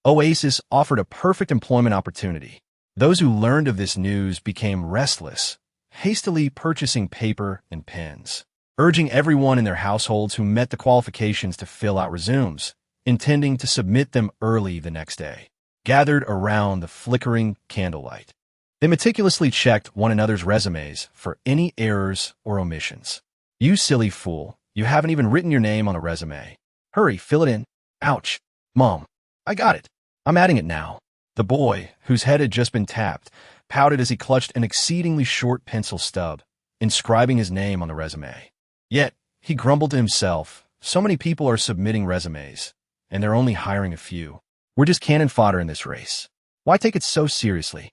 Oasis offered a perfect employment opportunity. Those who learned of this news became restless, hastily purchasing paper and pens, urging everyone in their households who met the qualifications to fill out resumes, intending to submit them early the next day, gathered around the flickering candlelight. They meticulously checked one another's resumes for any errors or omissions. "You silly fool, you haven't even written your name on a resume. Hurry, fill it in." "Ouch. Mom, I got it. I'm adding it now." The boy, whose head had just been tapped, pouted as he clutched an exceedingly short pencil stub, inscribing his name on the resume. Yet, he grumbled to himself, so many people are submitting resumes, and they're only hiring a few. We're just cannon fodder in this race. Why take it so seriously?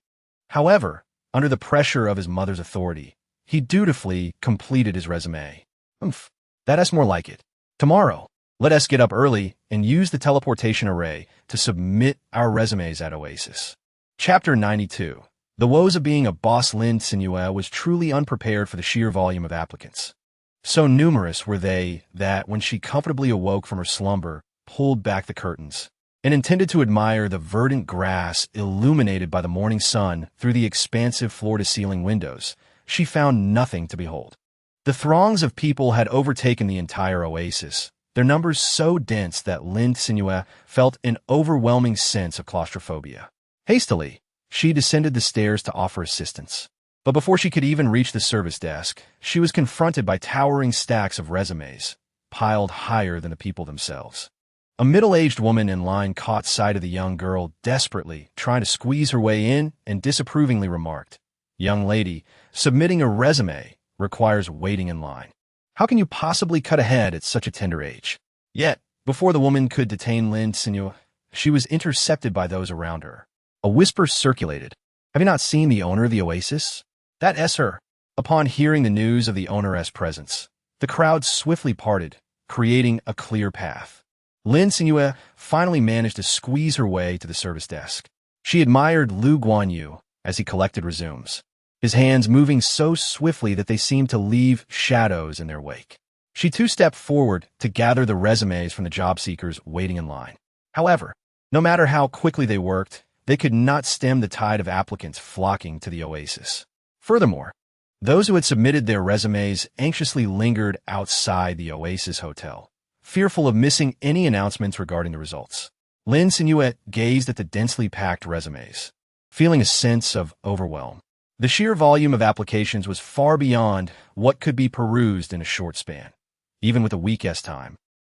However, under the pressure of his mother's authority, he dutifully completed his resume. That's more like it. Tomorrow, let us get up early and use the teleportation array to submit our resumes at Oasis. Chapter 92. The woes of being a boss. Lin Cenyue was truly unprepared for the sheer volume of applicants. So numerous were they that when she comfortably awoke from her slumber, pulled back the curtains, and intended to admire the verdant grass illuminated by the morning sun through the expansive floor-to-ceiling windows, she found nothing to behold. The throngs of people had overtaken the entire oasis, their numbers so dense that Lin Cenyue felt an overwhelming sense of claustrophobia. Hastily, she descended the stairs to offer assistance. But before she could even reach the service desk, she was confronted by towering stacks of resumes, piled higher than the people themselves. A middle-aged woman in line caught sight of the young girl desperately trying to squeeze her way in and disapprovingly remarked, "Young lady, submitting a resume requires waiting in line. How can you possibly cut ahead at such a tender age?" Yet, before the woman could detain Lin Cenyue, she was intercepted by those around her. A whisper circulated. "Have you not seen the owner of the oasis? That's her." Upon hearing the news of the owner's presence, the crowd swiftly parted, creating a clear path. Lin Cenyue finally managed to squeeze her way to the service desk. She admired Lu Guanyu as he collected resumes, his hands moving so swiftly that they seemed to leave shadows in their wake. She too stepped forward to gather the resumes from the job seekers waiting in line. However, no matter how quickly they worked, they could not stem the tide of applicants flocking to the oasis. Furthermore, those who had submitted their resumes anxiously lingered outside the Oasis Hotel, fearful of missing any announcements regarding the results. Lin Cenyue gazed at the densely packed resumes, feeling a sense of overwhelm. The sheer volume of applications was far beyond what could be perused in a short span, even with a week's time.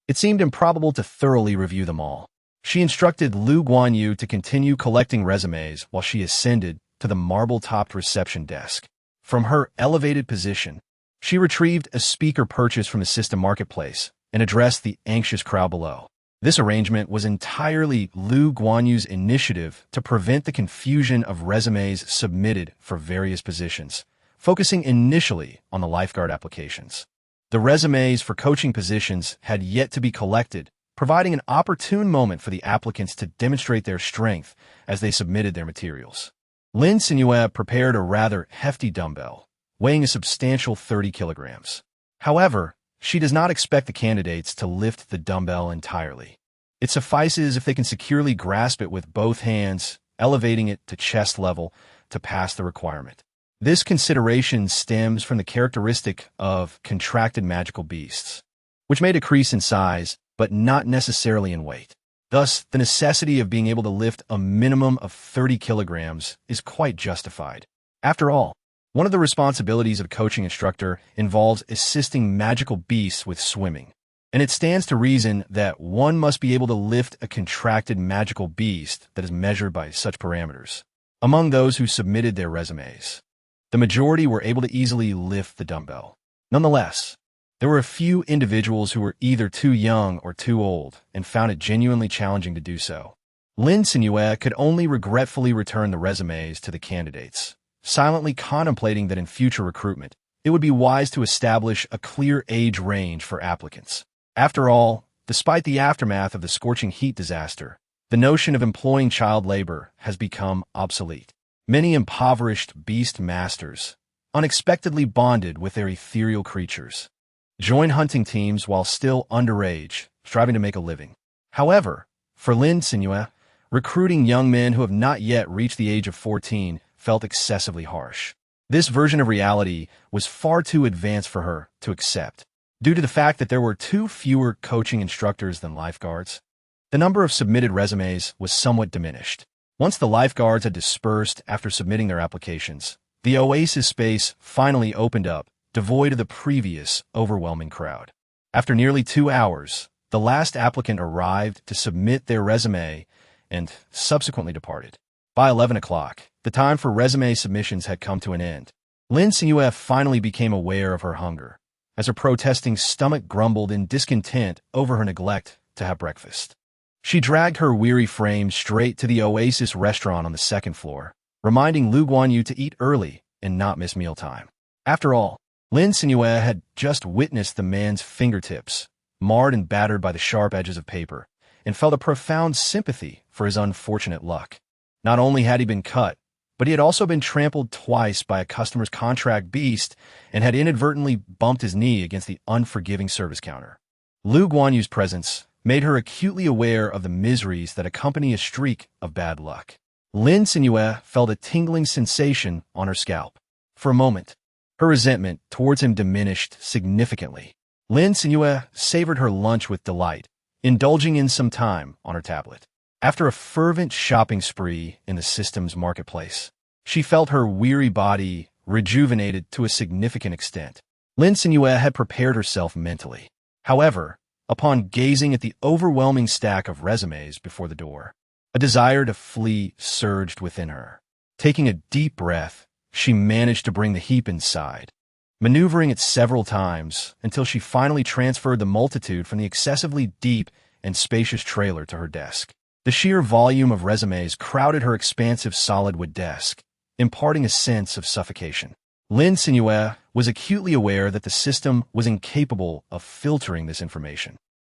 It seemed improbable to thoroughly review them all. She instructed Lu Guanyu to continue collecting resumes while she ascended to the marble-topped reception desk. From her elevated position, she retrieved a speaker purchased from the system marketplace and addressed the anxious crowd below. This arrangement was entirely Lu Guanyu's initiative to prevent the confusion of resumes submitted for various positions, focusing initially on the lifeguard applications. The resumes for coaching positions had yet to be collected, providing an opportune moment for the applicants to demonstrate their strength as they submitted their materials. Lin Cenyue prepared a rather hefty dumbbell, weighing a substantial 30 kilograms. However, she does not expect the candidates to lift the dumbbell entirely. It suffices if they can securely grasp it with both hands, elevating it to chest level to pass the requirement. This consideration stems from the characteristic of contracted magical beasts, which may decrease in size, but not necessarily in weight. Thus, the necessity of being able to lift a minimum of 30 kilograms is quite justified. After all, one of the responsibilities of a coaching instructor involves assisting magical beasts with swimming, and it stands to reason that one must be able to lift a contracted magical beast that is measured by such parameters. Among those who submitted their resumes, the majority were able to easily lift the dumbbell. Nonetheless, there were a few individuals who were either too young or too old and found it genuinely challenging to do so. Lin Cenyue could only regretfully return the resumes to the candidates, silently contemplating that in future recruitment, it would be wise to establish a clear age range for applicants. After all, despite the aftermath of the scorching heat disaster, the notion of employing child labor has become obsolete. Many impoverished beast masters unexpectedly bonded with their ethereal creatures, join hunting teams while still underage, striving to make a living. However, for Lin Cenyue, recruiting young men who have not yet reached the age of 14 felt excessively harsh. This version of reality was far too advanced for her to accept. Due to the fact that there were too fewer coaching instructors than lifeguards, the number of submitted resumes was somewhat diminished. Once the lifeguards had dispersed after submitting their applications, the oasis space finally opened up, devoid of the previous overwhelming crowd. After nearly 2 hours, the last applicant arrived to submit their resume and subsequently departed. By 11 o'clock, the time for resume submissions had come to an end. Lin Cenyue finally became aware of her hunger, as her protesting stomach grumbled in discontent over her neglect to have breakfast. She dragged her weary frame straight to the Oasis restaurant on the second floor, reminding Lu Guanyu to eat early and not miss mealtime. After all, Lin Cenyue had just witnessed the man's fingertips, marred and battered by the sharp edges of paper, and felt a profound sympathy for his unfortunate luck. Not only had he been cut, but he had also been trampled twice by a customer's contract beast and had inadvertently bumped his knee against the unforgiving service counter. Lu Guanyu's presence made her acutely aware of the miseries that accompany a streak of bad luck. Lin Cenyue felt a tingling sensation on her scalp. For a moment, her resentment towards him diminished significantly. Lin Cenyue savored her lunch with delight, indulging in some time on her tablet. After a fervent shopping spree in the system's marketplace, she felt her weary body rejuvenated to a significant extent. Lin Cenyue had prepared herself mentally. However, upon gazing at the overwhelming stack of resumes before the door, a desire to flee surged within her. Taking a deep breath, she managed to bring the heap inside, maneuvering it several times until she finally transferred the multitude from the excessively deep and spacious trailer to her desk. The sheer volume of resumes crowded her expansive solid wood desk, imparting a sense of suffocation. Lin Cenyue was acutely aware that the system was incapable of filtering this information.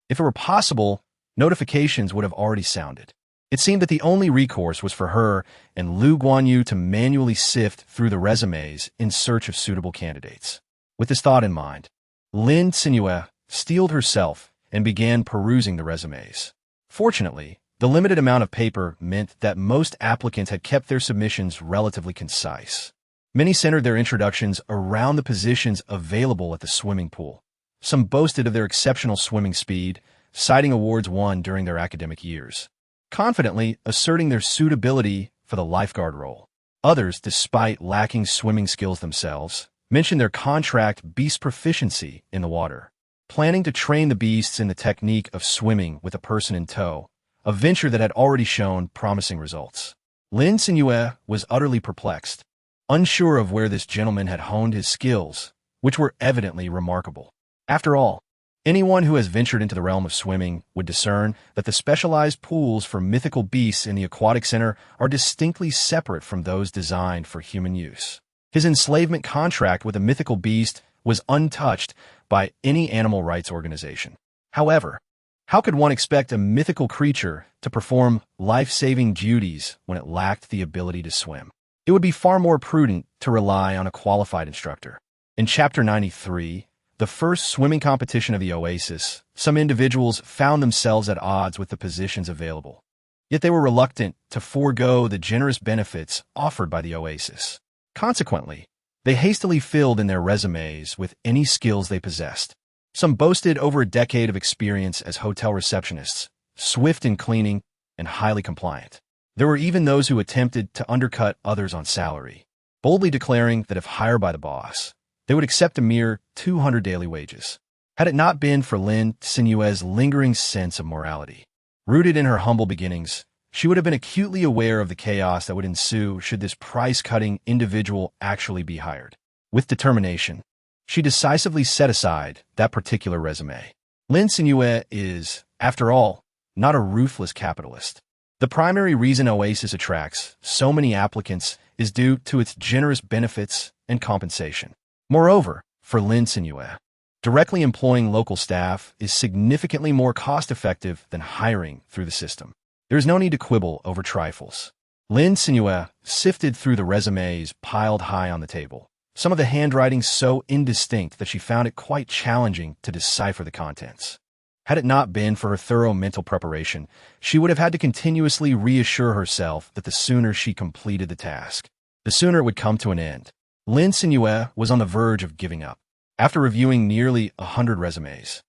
If it were possible, notifications would have already sounded. It seemed that the only recourse was for her and Lu Guanyu to manually sift through the resumes in search of suitable candidates. With this thought in mind, Lin Cenyue steeled herself and began perusing the resumes. Fortunately, the limited amount of paper meant that most applicants had kept their submissions relatively concise. Many centered their introductions around the positions available at the swimming pool. Some boasted of their exceptional swimming speed, citing awards won during their academic years, confidently asserting their suitability for the lifeguard role. Others, despite lacking swimming skills themselves, mentioned their contract beast proficiency in the water, planning to train the beasts in the technique of swimming with a person in tow, a venture that had already shown promising results. Lin Cenyue was utterly perplexed, unsure of where this gentleman had honed his skills, which were evidently remarkable. After all, anyone who has ventured into the realm of swimming would discern that the specialized pools for mythical beasts in the Aquatic Center are distinctly separate from those designed for human use. His enslavement contract with a mythical beast was untouched by any animal rights organization. However, how could one expect a mythical creature to perform life-saving duties when it lacked the ability to swim? It would be far more prudent to rely on a qualified instructor. In Chapter 93, the first swimming competition of the oasis, some individuals found themselves at odds with the positions available. Yet they were reluctant to forego the generous benefits offered by the oasis. Consequently, they hastily filled in their resumes with any skills they possessed. Some boasted over a decade of experience as hotel receptionists, swift in cleaning, and highly compliant. There were even those who attempted to undercut others on salary, boldly declaring that if hired by the boss, they would accept a mere 200 daily wages. Had it not been for Lin Cenyue's lingering sense of morality, rooted in her humble beginnings, she would have been acutely aware of the chaos that would ensue should this price-cutting individual actually be hired. With determination, she decisively set aside that particular resume. Lin Cenyue is, after all, not a ruthless capitalist. The primary reason Oasis attracts so many applicants is due to its generous benefits and compensation. Moreover, for Lin Cenyue, directly employing local staff is significantly more cost-effective than hiring through the system. There is no need to quibble over trifles. Lin Cenyue sifted through the resumes piled high on the table, some of the handwriting so indistinct that she found it quite challenging to decipher the contents. Had it not been for her thorough mental preparation, she would have had to continuously reassure herself that the sooner she completed the task, the sooner it would come to an end. Lin Cenyue was on the verge of giving up. After reviewing nearly 100 resumes,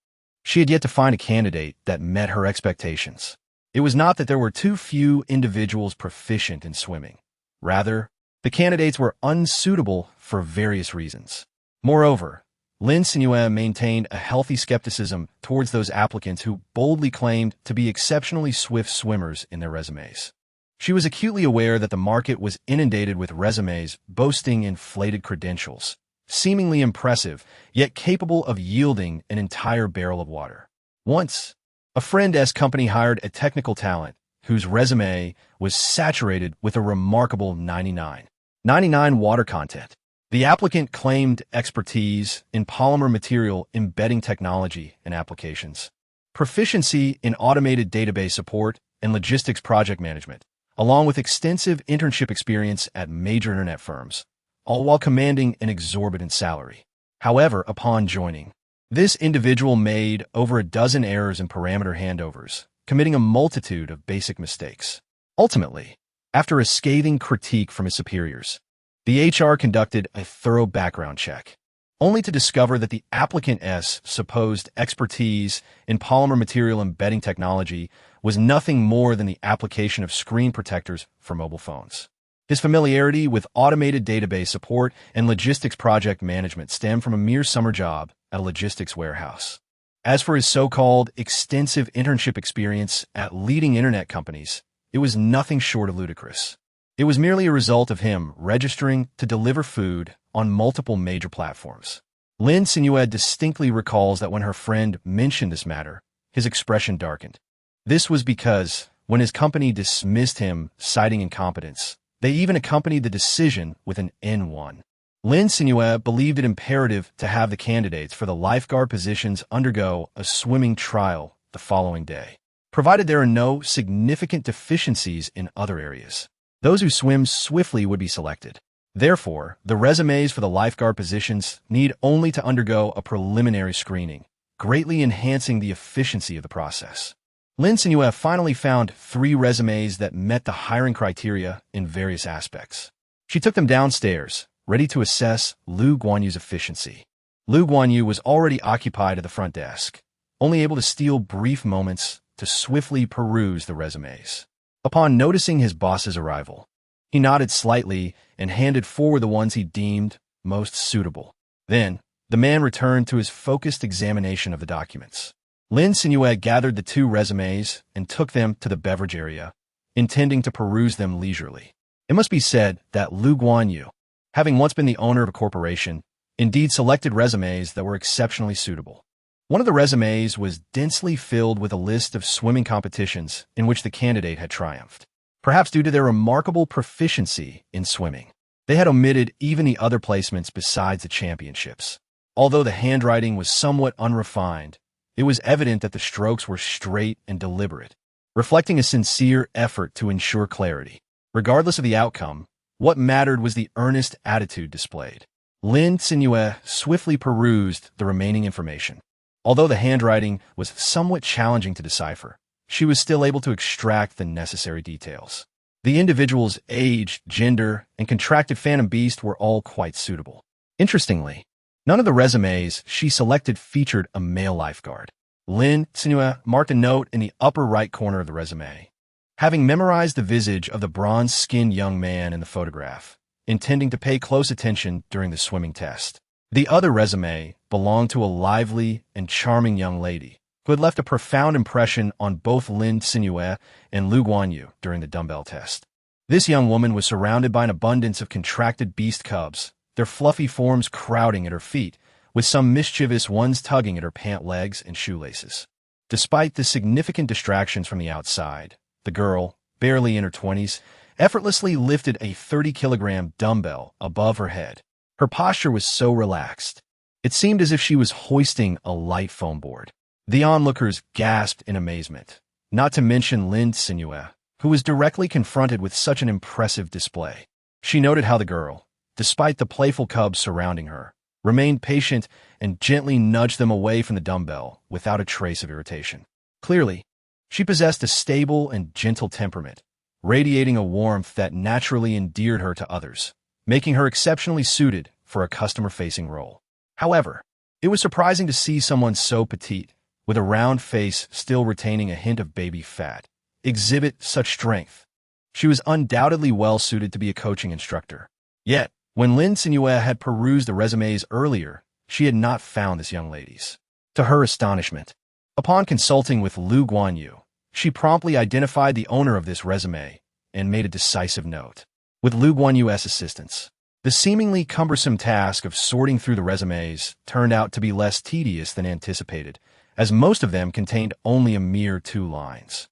she had yet to find a candidate that met her expectations. It was not that there were too few individuals proficient in swimming. Rather, the candidates were unsuitable for various reasons. Moreover, Lin Cenyue maintained a healthy skepticism towards those applicants who boldly claimed to be exceptionally swift swimmers in their resumes. She was acutely aware that the market was inundated with resumes boasting inflated credentials, seemingly impressive, yet capable of yielding an entire barrel of water. Once, a friend's company hired a technical talent whose resume was saturated with a remarkable 99 water content. The applicant claimed expertise in polymer material embedding technology and applications, proficiency in automated database support and logistics project management, along with extensive internship experience at major internet firms, all while commanding an exorbitant salary. However, upon joining, This individual made over a dozen errors in parameter handovers, committing a multitude of basic mistakes. Ultimately, after a scathing critique from his superiors, the HR conducted a thorough background check, only to discover that the applicant's supposed expertise in polymer material embedding technology was nothing more than the application of screen protectors for mobile phones. His familiarity with automated database support and logistics project management stemmed from a mere summer job at a logistics warehouse. As for his so-called extensive internship experience at leading internet companies, it was nothing short of ludicrous. It was merely a result of him registering to deliver food on multiple major platforms. Lin Cenyue distinctly recalls that when her friend mentioned this matter, his expression darkened. This was because, when his company dismissed him, citing incompetence, they even accompanied the decision with an N1. Lin Cenyue believed it imperative to have the candidates for the lifeguard positions undergo a swimming trial the following day, provided there are no significant deficiencies in other areas. Those who swim swiftly would be selected. Therefore, the resumes for the lifeguard positions need only to undergo a preliminary screening, greatly enhancing the efficiency of the process. Lin Cenyue finally found 3 resumes that met the hiring criteria in various aspects. She took them downstairs, ready to assess Lu Guanyu's efficiency. Lu Guanyu was already occupied at the front desk, only able to steal brief moments to swiftly peruse the resumes. Upon noticing his boss's arrival, he nodded slightly and handed forward the ones he deemed most suitable. Then, the man returned to his focused examination of the documents. Lin Cenyue gathered the 2 resumes and took them to the beverage area, intending to peruse them leisurely. It must be said that Lu Guanyu, having once been the owner of a corporation, indeed selected resumes that were exceptionally suitable. One of the resumes was densely filled with a list of swimming competitions in which the candidate had triumphed. Perhaps due to their remarkable proficiency in swimming, they had omitted even the other placements besides the championships. Although the handwriting was somewhat unrefined, it was evident that the strokes were straight and deliberate, reflecting a sincere effort to ensure clarity. Regardless of the outcome, what mattered was the earnest attitude displayed. Lin Cenyue swiftly perused the remaining information. Although the handwriting was somewhat challenging to decipher, she was still able to extract the necessary details. The individual's age, gender, and contracted phantom beast were all quite suitable. Interestingly, none of the resumes she selected featured a male lifeguard. Lin Cenyue marked a note in the upper right corner of the resume, having memorized the visage of the bronze-skinned young man in the photograph, intending to pay close attention during the swimming test. The other resume belonged to a lively and charming young lady who had left a profound impression on both Lin Cenyue and Lu Guanyu during the dumbbell test. This young woman was surrounded by an abundance of contracted beast cubs, their fluffy forms crowding at her feet, with some mischievous ones tugging at her pant legs and shoelaces. Despite the significant distractions from the outside, the girl, barely in her 20s, effortlessly lifted a 30-kilogram dumbbell above her head. Her posture was so relaxed, it seemed as if she was hoisting a light foam board. The onlookers gasped in amazement, not to mention Lin Cenyue, who was directly confronted with such an impressive display. She noted how the girl, despite the playful cubs surrounding her, remained patient and gently nudged them away from the dumbbell without a trace of irritation. Clearly, she possessed a stable and gentle temperament, radiating a warmth that naturally endeared her to others, making her exceptionally suited for a customer-facing role. However, it was surprising to see someone so petite, with a round face still retaining a hint of baby fat, exhibit such strength. She was undoubtedly well-suited to be a coaching instructor. Yet, when Lin Cenyue had perused the resumes earlier, she had not found this young lady's. To her astonishment, upon consulting with Lu Guanyu, she promptly identified the owner of this resume and made a decisive note. With Lu Guanyu's assistance, the seemingly cumbersome task of sorting through the resumes turned out to be less tedious than anticipated, as most of them contained only a mere 2 lines.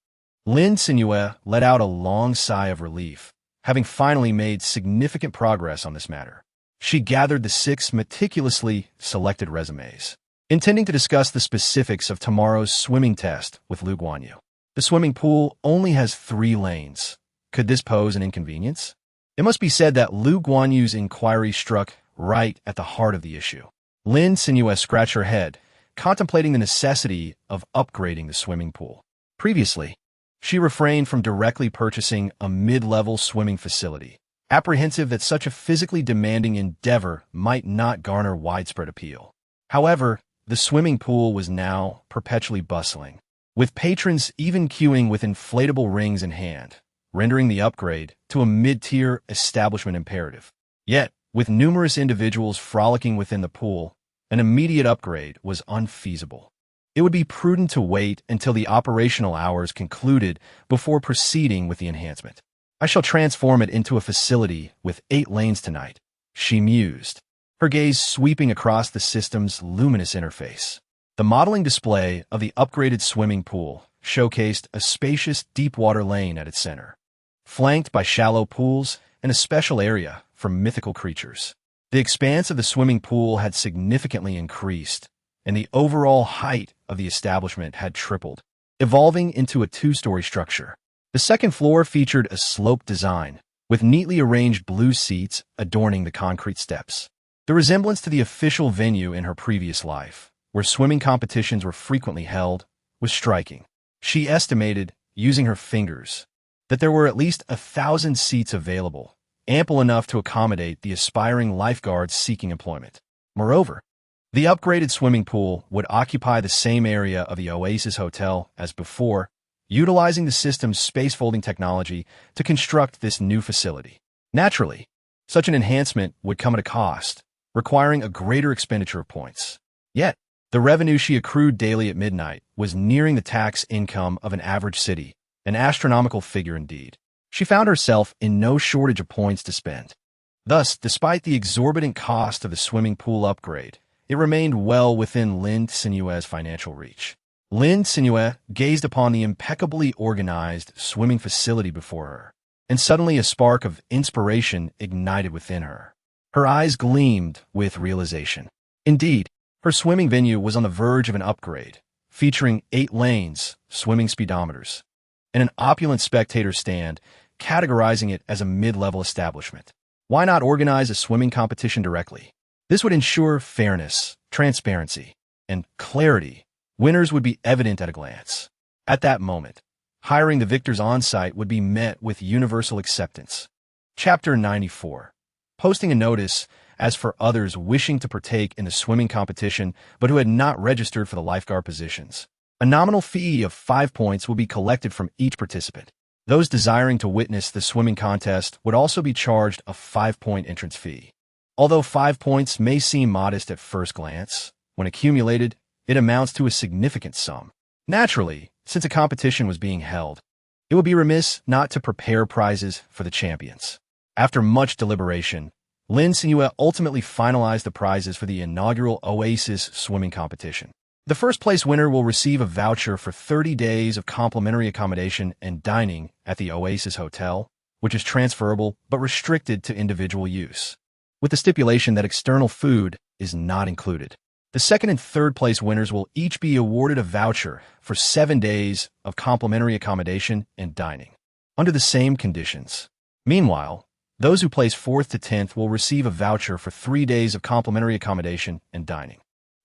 Lin Cenyue let out a long sigh of relief, having finally made significant progress on this matter. She gathered the 6 meticulously selected resumes, intending to discuss the specifics of tomorrow's swimming test with Lu Guanyu. The swimming pool only has 3 lanes. Could this pose an inconvenience? It must be said that Lu Guanyu's inquiry struck right at the heart of the issue. Lin Cenyue scratched her head, contemplating the necessity of upgrading the swimming pool. Previously, she refrained from directly purchasing a mid-level swimming facility, apprehensive that such a physically demanding endeavor might not garner widespread appeal. However, the swimming pool was now perpetually bustling, with patrons even queuing with inflatable rings in hand, rendering the upgrade to a mid-tier establishment imperative. Yet, with numerous individuals frolicking within the pool, an immediate upgrade was unfeasible. It would be prudent to wait until the operational hours concluded before proceeding with the enhancement. I shall transform it into a facility with 8 lanes tonight, she mused, her gaze sweeping across the system's luminous interface. The modeling display of the upgraded swimming pool showcased a spacious deep-water lane at its center, flanked by shallow pools and a special area for mythical creatures. The expanse of the swimming pool had significantly increased, and the overall height of the establishment had tripled, evolving into a 2-story structure. The second floor featured a sloped design, with neatly arranged blue seats adorning the concrete steps. The resemblance to the official venue in her previous life, where swimming competitions were frequently held, was striking. She estimated, using her fingers, that there were at least 1,000 seats available, ample enough to accommodate the aspiring lifeguards seeking employment. Moreover, the upgraded swimming pool would occupy the same area of the Oasis Hotel as before, utilizing the system's space-folding technology to construct this new facility. Naturally, such an enhancement would come at a cost, requiring a greater expenditure of points. Yet, the revenue she accrued daily at midnight was nearing the tax income of an average city, an astronomical figure indeed. She found herself in no shortage of points to spend. Thus, despite the exorbitant cost of the swimming pool upgrade, it remained well within Lin Cenyue's financial reach. Lin Cenyue gazed upon the impeccably organized swimming facility before her, and suddenly a spark of inspiration ignited within her. Her eyes gleamed with realization. Indeed, her swimming venue was on the verge of an upgrade, featuring 8 lanes, swimming speedometers, and an opulent spectator stand, categorizing it as a mid-level establishment. Why not organize a swimming competition directly? This would ensure fairness, transparency, and clarity. Winners would be evident at a glance. At that moment, hiring the victors on-site would be met with universal acceptance. Chapter 94. Posting a notice as for others wishing to partake in the swimming competition but who had not registered for the lifeguard positions. A nominal fee of 5 points will be collected from each participant. Those desiring to witness the swimming contest would also be charged a 5-point entrance fee. Although 5 points may seem modest at first glance, when accumulated, it amounts to a significant sum. Naturally, since a competition was being held, it would be remiss not to prepare prizes for the champions. After much deliberation, Lin Cenyue ultimately finalized the prizes for the inaugural Oasis swimming competition. The first-place winner will receive a voucher for 30 days of complimentary accommodation and dining at the Oasis Hotel, which is transferable but restricted to individual use, with the stipulation that external food is not included. The second and third-place winners will each be awarded a voucher for 7 days of complimentary accommodation and dining, under the same conditions. Meanwhile, those who place 4th to 10th will receive a voucher for 3 days of complimentary accommodation and dining.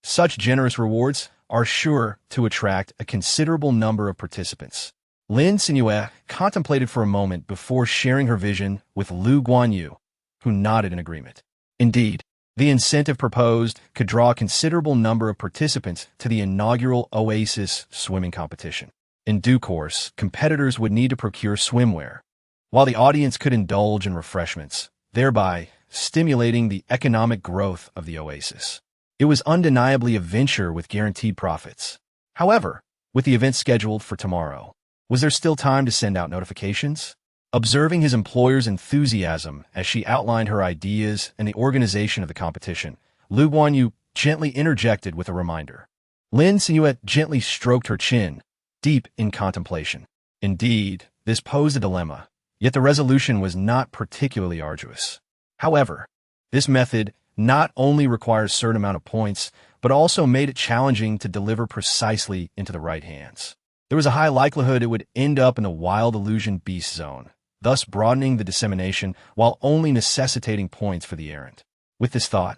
Such generous rewards are sure to attract a considerable number of participants. Lin Cenyue contemplated for a moment before sharing her vision with Lu Guanyu, who nodded in agreement. Indeed, the incentive proposed could draw a considerable number of participants to the inaugural Oasis swimming competition. In due course, competitors would need to procure swimwear, while the audience could indulge in refreshments, thereby stimulating the economic growth of the Oasis. It was undeniably a venture with guaranteed profits. However, with the event scheduled for tomorrow, was there still time to send out notifications? Observing his employer's enthusiasm as she outlined her ideas and the organization of the competition, Lu Guanyu gently interjected with a reminder. Lin Cenyue gently stroked her chin, deep in contemplation. Indeed, this posed a dilemma, yet the resolution was not particularly arduous. However, this method not only requires a certain amount of points, but also made it challenging to deliver precisely into the right hands. There was a high likelihood it would end up in the wild illusion beast zone, thus broadening the dissemination while only necessitating points for the errand. With this thought,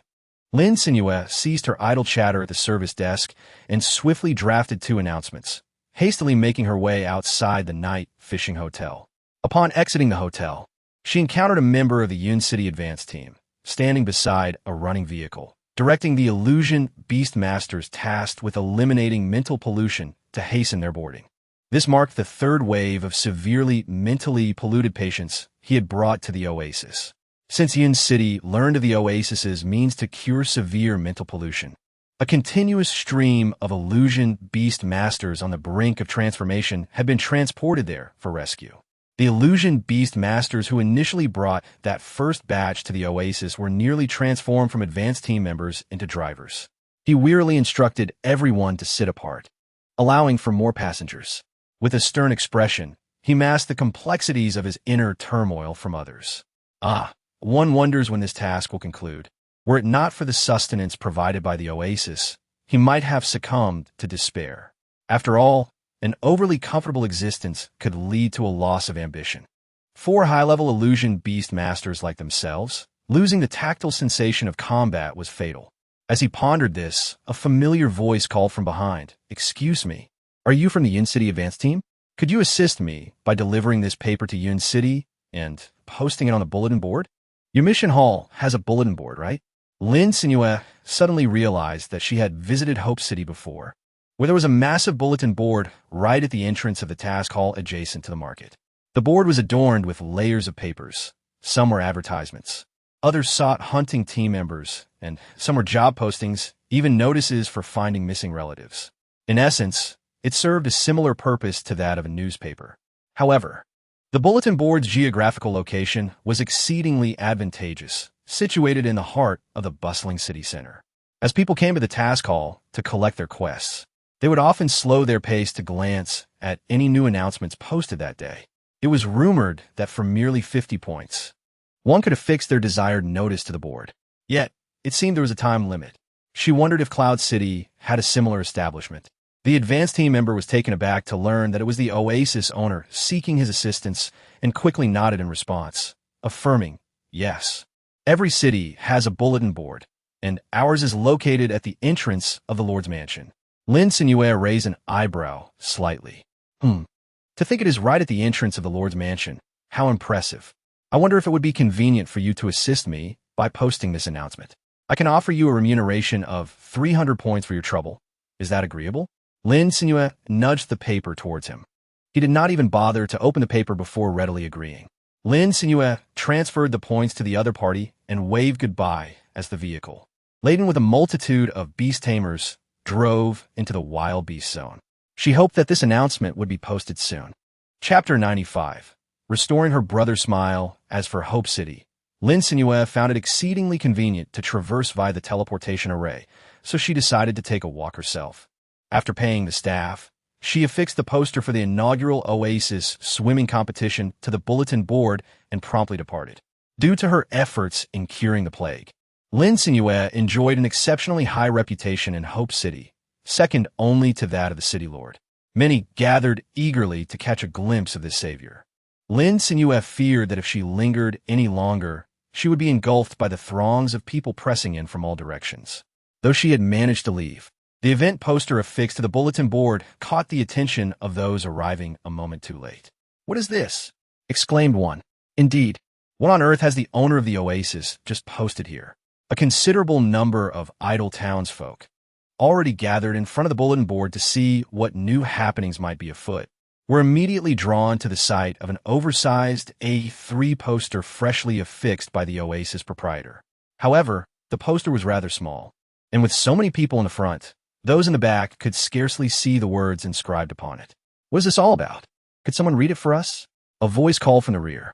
Lin Cenyue ceased her idle chatter at the service desk and swiftly drafted 2 announcements, hastily making her way outside the night fishing hotel. Upon exiting the hotel, she encountered a member of the Yun City advance team, standing beside a running vehicle, directing the illusion beast masters tasked with eliminating mental pollution to hasten their boarding. This marked the 3rd wave of severely mentally polluted patients he had brought to the oasis. Since Yun City learned of the oasis's means to cure severe mental pollution, a continuous stream of illusion beast masters on the brink of transformation had been transported there for rescue. The illusion beast masters who initially brought that first batch to the oasis were nearly transformed from advanced team members into drivers. He wearily instructed everyone to sit apart, allowing for more passengers. With a stern expression, he masked the complexities of his inner turmoil from others. One wonders when this task will conclude. Were it not for the sustenance provided by the oasis, he might have succumbed to despair. After all, an overly comfortable existence could lead to a loss of ambition. 4 high-level illusion beast masters like themselves, losing the tactile sensation of combat was fatal. As he pondered this, a familiar voice called from behind, "Excuse me, are you from the Yun City advance team? Could you assist me by delivering this paper to Yun City and posting it on the bulletin board? Your mission hall has a bulletin board, right?" Lin Cenyue suddenly realized that she had visited Hope City before, where there was a massive bulletin board right at the entrance of the task hall adjacent to the market. The board was adorned with layers of papers. Some were advertisements, others sought hunting team members, and some were job postings, even notices for finding missing relatives. In essence, it served a similar purpose to that of a newspaper. However, the bulletin board's geographical location was exceedingly advantageous, situated in the heart of the bustling city center. As people came to the task hall to collect their quests, they would often slow their pace to glance at any new announcements posted that day. It was rumored that for merely 50 points, one could affix their desired notice to the board. Yet, it seemed there was a time limit. She wondered if Cloud City had a similar establishment. The advanced team member was taken aback to learn that it was the Oasis owner seeking his assistance and quickly nodded in response, affirming, "Yes. Every city has a bulletin board, and ours is located at the entrance of the Lord's mansion." Lin Cenyue raised an eyebrow slightly. To think it is right at the entrance of the Lord's mansion. How impressive. I wonder if it would be convenient for you to assist me by posting this announcement. I can offer you a remuneration of 300 points for your trouble. Is that agreeable? Lin Cenyue nudged the paper towards him. He did not even bother to open the paper before readily agreeing. Lin Cenyue transferred the points to the other party and waved goodbye as the vehicle, laden with a multitude of beast tamers, drove into the wild beast zone. She hoped that this announcement would be posted soon. Chapter 95. Restoring her brother's smile. As for Hope City, Lin Cenyue found it exceedingly convenient to traverse via the teleportation array, so she decided to take a walk herself. After paying the staff, she affixed the poster for the inaugural Oasis swimming competition to the bulletin board and promptly departed. Due to her efforts in curing the plague, Lin Cenyue enjoyed an exceptionally high reputation in Hope City, second only to that of the city lord. Many gathered eagerly to catch a glimpse of this savior. Lin Cenyue feared that if she lingered any longer, she would be engulfed by the throngs of people pressing in from all directions. Though she had managed to leave, the event poster affixed to the bulletin board caught the attention of those arriving a moment too late. "What is this?" exclaimed one. "Indeed, what on earth has the owner of the Oasis just posted here?" A considerable number of idle townsfolk, already gathered in front of the bulletin board to see what new happenings might be afoot, were immediately drawn to the sight of an oversized A3 poster freshly affixed by the Oasis proprietor. However, the poster was rather small, and with so many people in the front, those in the back could scarcely see the words inscribed upon it. "What is this all about? Could someone read it for us?" A voice called from the rear.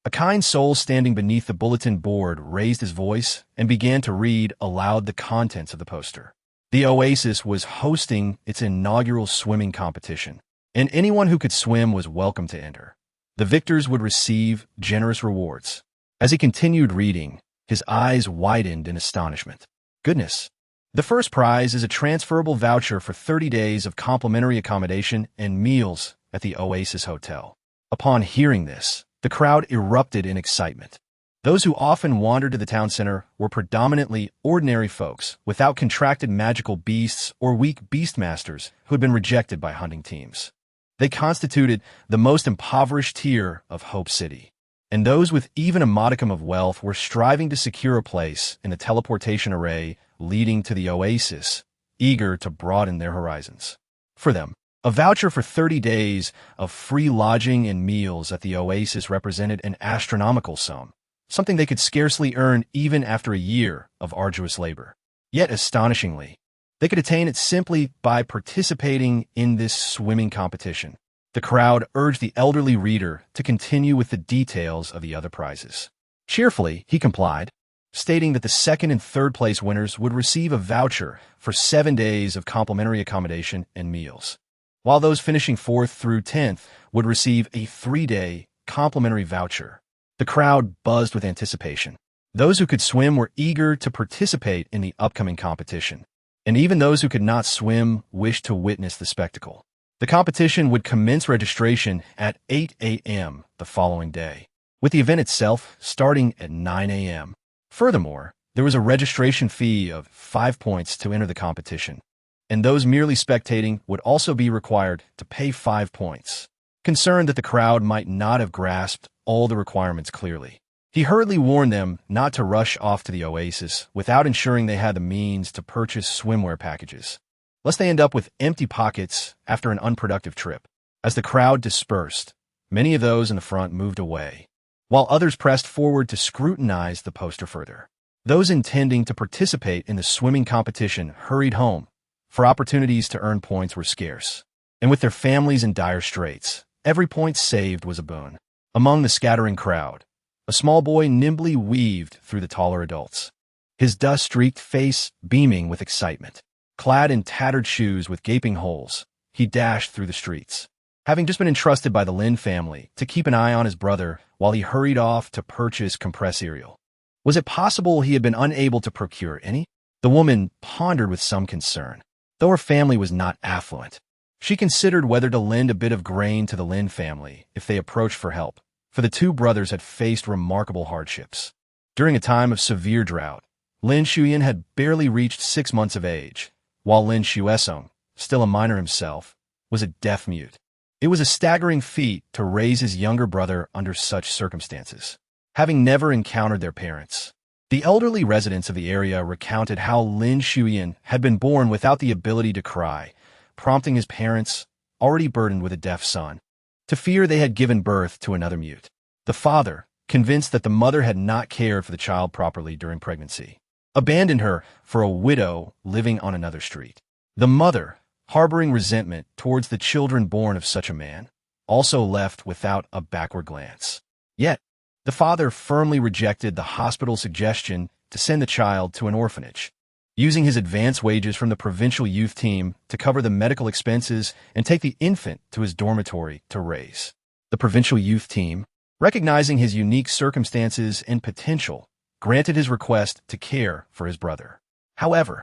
A kind soul standing beneath the bulletin board raised his voice and began to read aloud the contents of the poster. The Oasis was hosting its inaugural swimming competition, and anyone who could swim was welcome to enter. The victors would receive generous rewards. As he continued reading, his eyes widened in astonishment. Goodness! The first prize is a transferable voucher for 30 days of complimentary accommodation and meals at the Oasis Hotel. Upon hearing this, the crowd erupted in excitement. Those who often wandered to the town center were predominantly ordinary folks without contracted magical beasts or weak beastmasters who had been rejected by hunting teams. They constituted the most impoverished tier of Hope City, and those with even a modicum of wealth were striving to secure a place in the teleportation array leading to the oasis, eager to broaden their horizons. For them, a voucher for 30 days of free lodging and meals at the oasis represented an astronomical sum, something they could scarcely earn even after a year of arduous labor. Yet, astonishingly, they could attain it simply by participating in this swimming competition. The crowd urged the elderly reader to continue with the details of the other prizes. Cheerfully, he complied, stating that the second and third place winners would receive a voucher for 7 days of complimentary accommodation and meals, while those finishing 4th through 10th would receive a 3-day complimentary voucher. The crowd buzzed with anticipation. Those who could swim were eager to participate in the upcoming competition, and even those who could not swim wished to witness the spectacle. The competition would commence registration at 8 a.m. the following day, with the event itself starting at 9 a.m. Furthermore, there was a registration fee of 5 points to enter the competition, and those merely spectating would also be required to pay 5 points. Concerned that the crowd might not have grasped all the requirements clearly, he hurriedly warned them not to rush off to the oasis without ensuring they had the means to purchase swimwear packages, lest they end up with empty pockets after an unproductive trip. As the crowd dispersed, many of those in the front moved away, while others pressed forward to scrutinize the poster further. Those intending to participate in the swimming competition hurried home, for opportunities to earn points were scarce, and with their families in dire straits, every point saved was a boon. Among the scattering crowd, a small boy nimbly weaved through the taller adults, his dust-streaked face beaming with excitement. Clad in tattered shoes with gaping holes, he dashed through the streets, having just been entrusted by the Lin family to keep an eye on his brother while he hurried off to purchase compressed cereal. Was it possible he had been unable to procure any? The woman pondered with some concern. Though her family was not affluent, she considered whether to lend a bit of grain to the Lin family if they approached for help, for the two brothers had faced remarkable hardships. During a time of severe drought, Lin Cenyue had barely reached 6 months of age, while Lin Cenyue, still a minor himself, was a deaf-mute. It was a staggering feat to raise his younger brother under such circumstances, having never encountered their parents. The elderly residents of the area recounted how Lin Cenyue had been born without the ability to cry, prompting his parents, already burdened with a deaf son, to fear they had given birth to another mute. The father, convinced that the mother had not cared for the child properly during pregnancy, abandoned her for a widow living on another street. The mother, harboring resentment towards the children born of such a man, also left without a backward glance. Yet, the father firmly rejected the hospital's suggestion to send the child to an orphanage, using his advance wages from the provincial youth team to cover the medical expenses and take the infant to his dormitory to raise. The provincial youth team, recognizing his unique circumstances and potential, granted his request to care for his brother. However,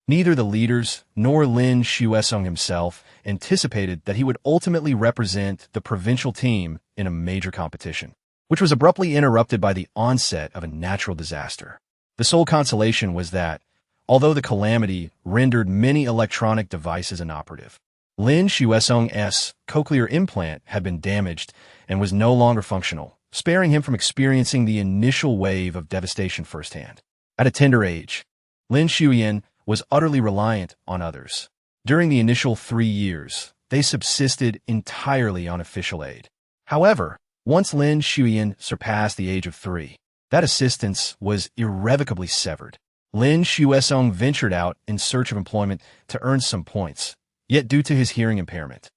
neither the leaders nor Lin Cenyue himself anticipated that he would ultimately represent the provincial team in a major competition, which was abruptly interrupted by the onset of a natural disaster. The sole consolation was that, although the calamity rendered many electronic devices inoperative, Lin Cenyue's cochlear implant had been damaged and was no longer functional, sparing him from experiencing the initial wave of devastation firsthand. At a tender age, Lin Cenyue was utterly reliant on others. During the initial 3 years, they subsisted entirely on official aid. However, once Lin Cenyue surpassed the age of 3, that assistance was irrevocably severed. Lin Cenyue ventured out in search of employment to earn some points, yet due to his hearing impairment,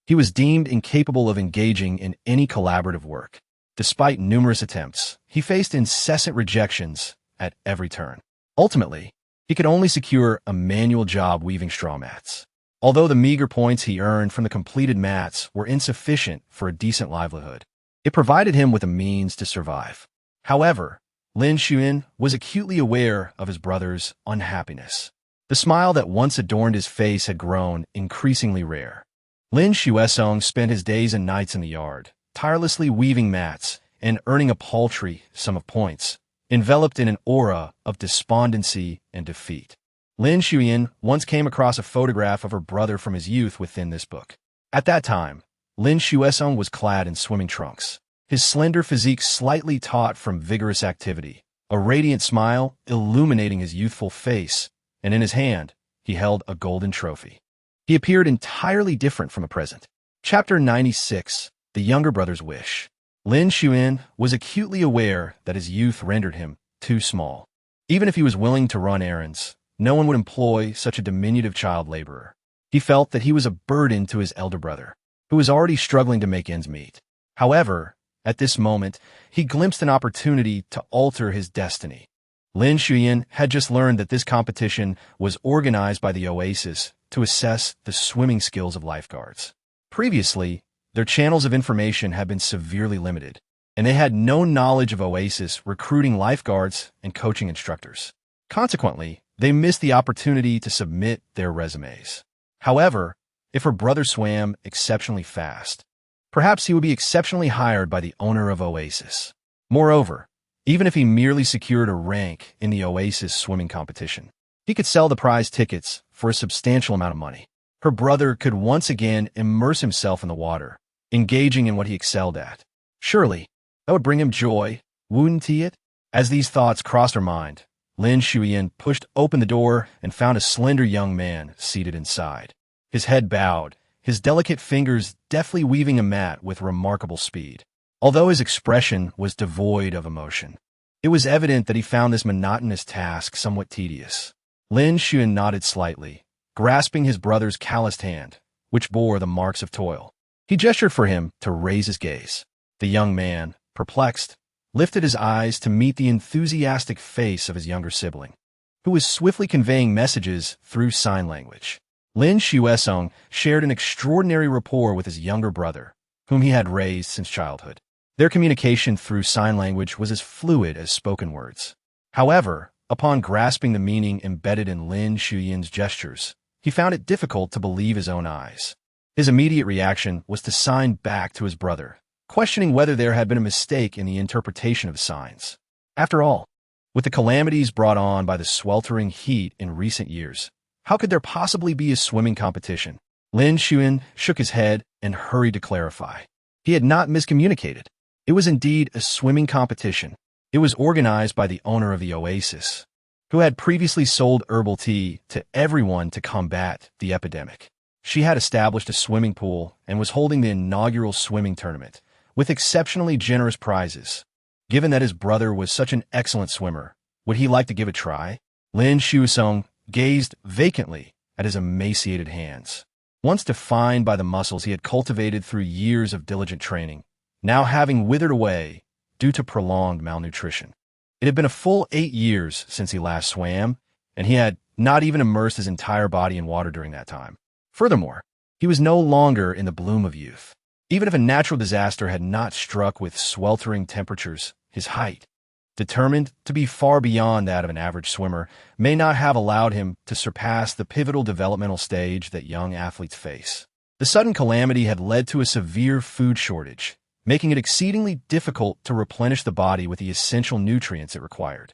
he was deemed incapable of engaging in any collaborative work. Despite numerous attempts, he faced incessant rejections at every turn. Ultimately, he could only secure a manual job weaving straw mats. Although the meager points he earned from the completed mats were insufficient for a decent livelihood, it provided him with a means to survive. However, Lin Cenyue was acutely aware of his brother's unhappiness. The smile that once adorned his face had grown increasingly rare. Lin Cenyue spent his days and nights in the yard, tirelessly weaving mats, and earning a paltry sum of points, enveloped in an aura of despondency and defeat. Lin Cenyue once came across a photograph of her brother from his youth within this book. At that time, Lin Cenyue was clad in swimming trunks, his slender physique slightly taut from vigorous activity, a radiant smile illuminating his youthful face, and in his hand, he held a golden trophy. He appeared entirely different from the present. Chapter 96, The Younger Brother's Wish. Lin Cenyue was acutely aware that his youth rendered him too small. Even if he was willing to run errands, no one would employ such a diminutive child laborer. He felt that he was a burden to his elder brother, who was already struggling to make ends meet. However, at this moment, he glimpsed an opportunity to alter his destiny. Lin Cenyue had just learned that this competition was organized by the Oasis to assess the swimming skills of lifeguards. Previously, their channels of information had been severely limited, and they had no knowledge of Oasis recruiting lifeguards and coaching instructors. Consequently, they missed the opportunity to submit their resumes. However, if her brother swam exceptionally fast, perhaps he would be exceptionally hired by the owner of Oasis. Moreover, even if he merely secured a rank in the Oasis swimming competition, he could sell the prize tickets for a substantial amount of money. Her brother could once again immerse himself in the water, engaging in what he excelled at. Surely, that would bring him joy, wouldn't it? As these thoughts crossed her mind, Lin Cenyue pushed open the door and found a slender young man seated inside. His head bowed, his delicate fingers deftly weaving a mat with remarkable speed. Although his expression was devoid of emotion, it was evident that he found this monotonous task somewhat tedious. Lin Cenyue nodded slightly, grasping his brother's calloused hand, which bore the marks of toil. He gestured for him to raise his gaze. The young man, perplexed, lifted his eyes to meet the enthusiastic face of his younger sibling, who was swiftly conveying messages through sign language. Lin Cenyue shared an extraordinary rapport with his younger brother, whom he had raised since childhood. Their communication through sign language was as fluid as spoken words. However, upon grasping the meaning embedded in Lin Cenyue's gestures, he found it difficult to believe his own eyes. His immediate reaction was to sign back to his brother, questioning whether there had been a mistake in the interpretation of signs. After all, with the calamities brought on by the sweltering heat in recent years, how could there possibly be a swimming competition? Lin Cenyue shook his head and hurried to clarify. He had not miscommunicated. It was indeed a swimming competition. It was organized by the owner of the Oasis, who had previously sold herbal tea to everyone to combat the epidemic. She had established a swimming pool and was holding the inaugural swimming tournament, with exceptionally generous prizes. Given that his brother was such an excellent swimmer, would he like to give a try? Lin Cenyue gazed vacantly at his emaciated hands, once defined by the muscles he had cultivated through years of diligent training, now having withered away due to prolonged malnutrition. It had been a full 8 years since he last swam, and he had not even immersed his entire body in water during that time. Furthermore, he was no longer in the bloom of youth. Even if a natural disaster had not struck with sweltering temperatures, his height, determined to be far beyond that of an average swimmer, may not have allowed him to surpass the pivotal developmental stage that young athletes face. The sudden calamity had led to a severe food shortage, making it exceedingly difficult to replenish the body with the essential nutrients it required.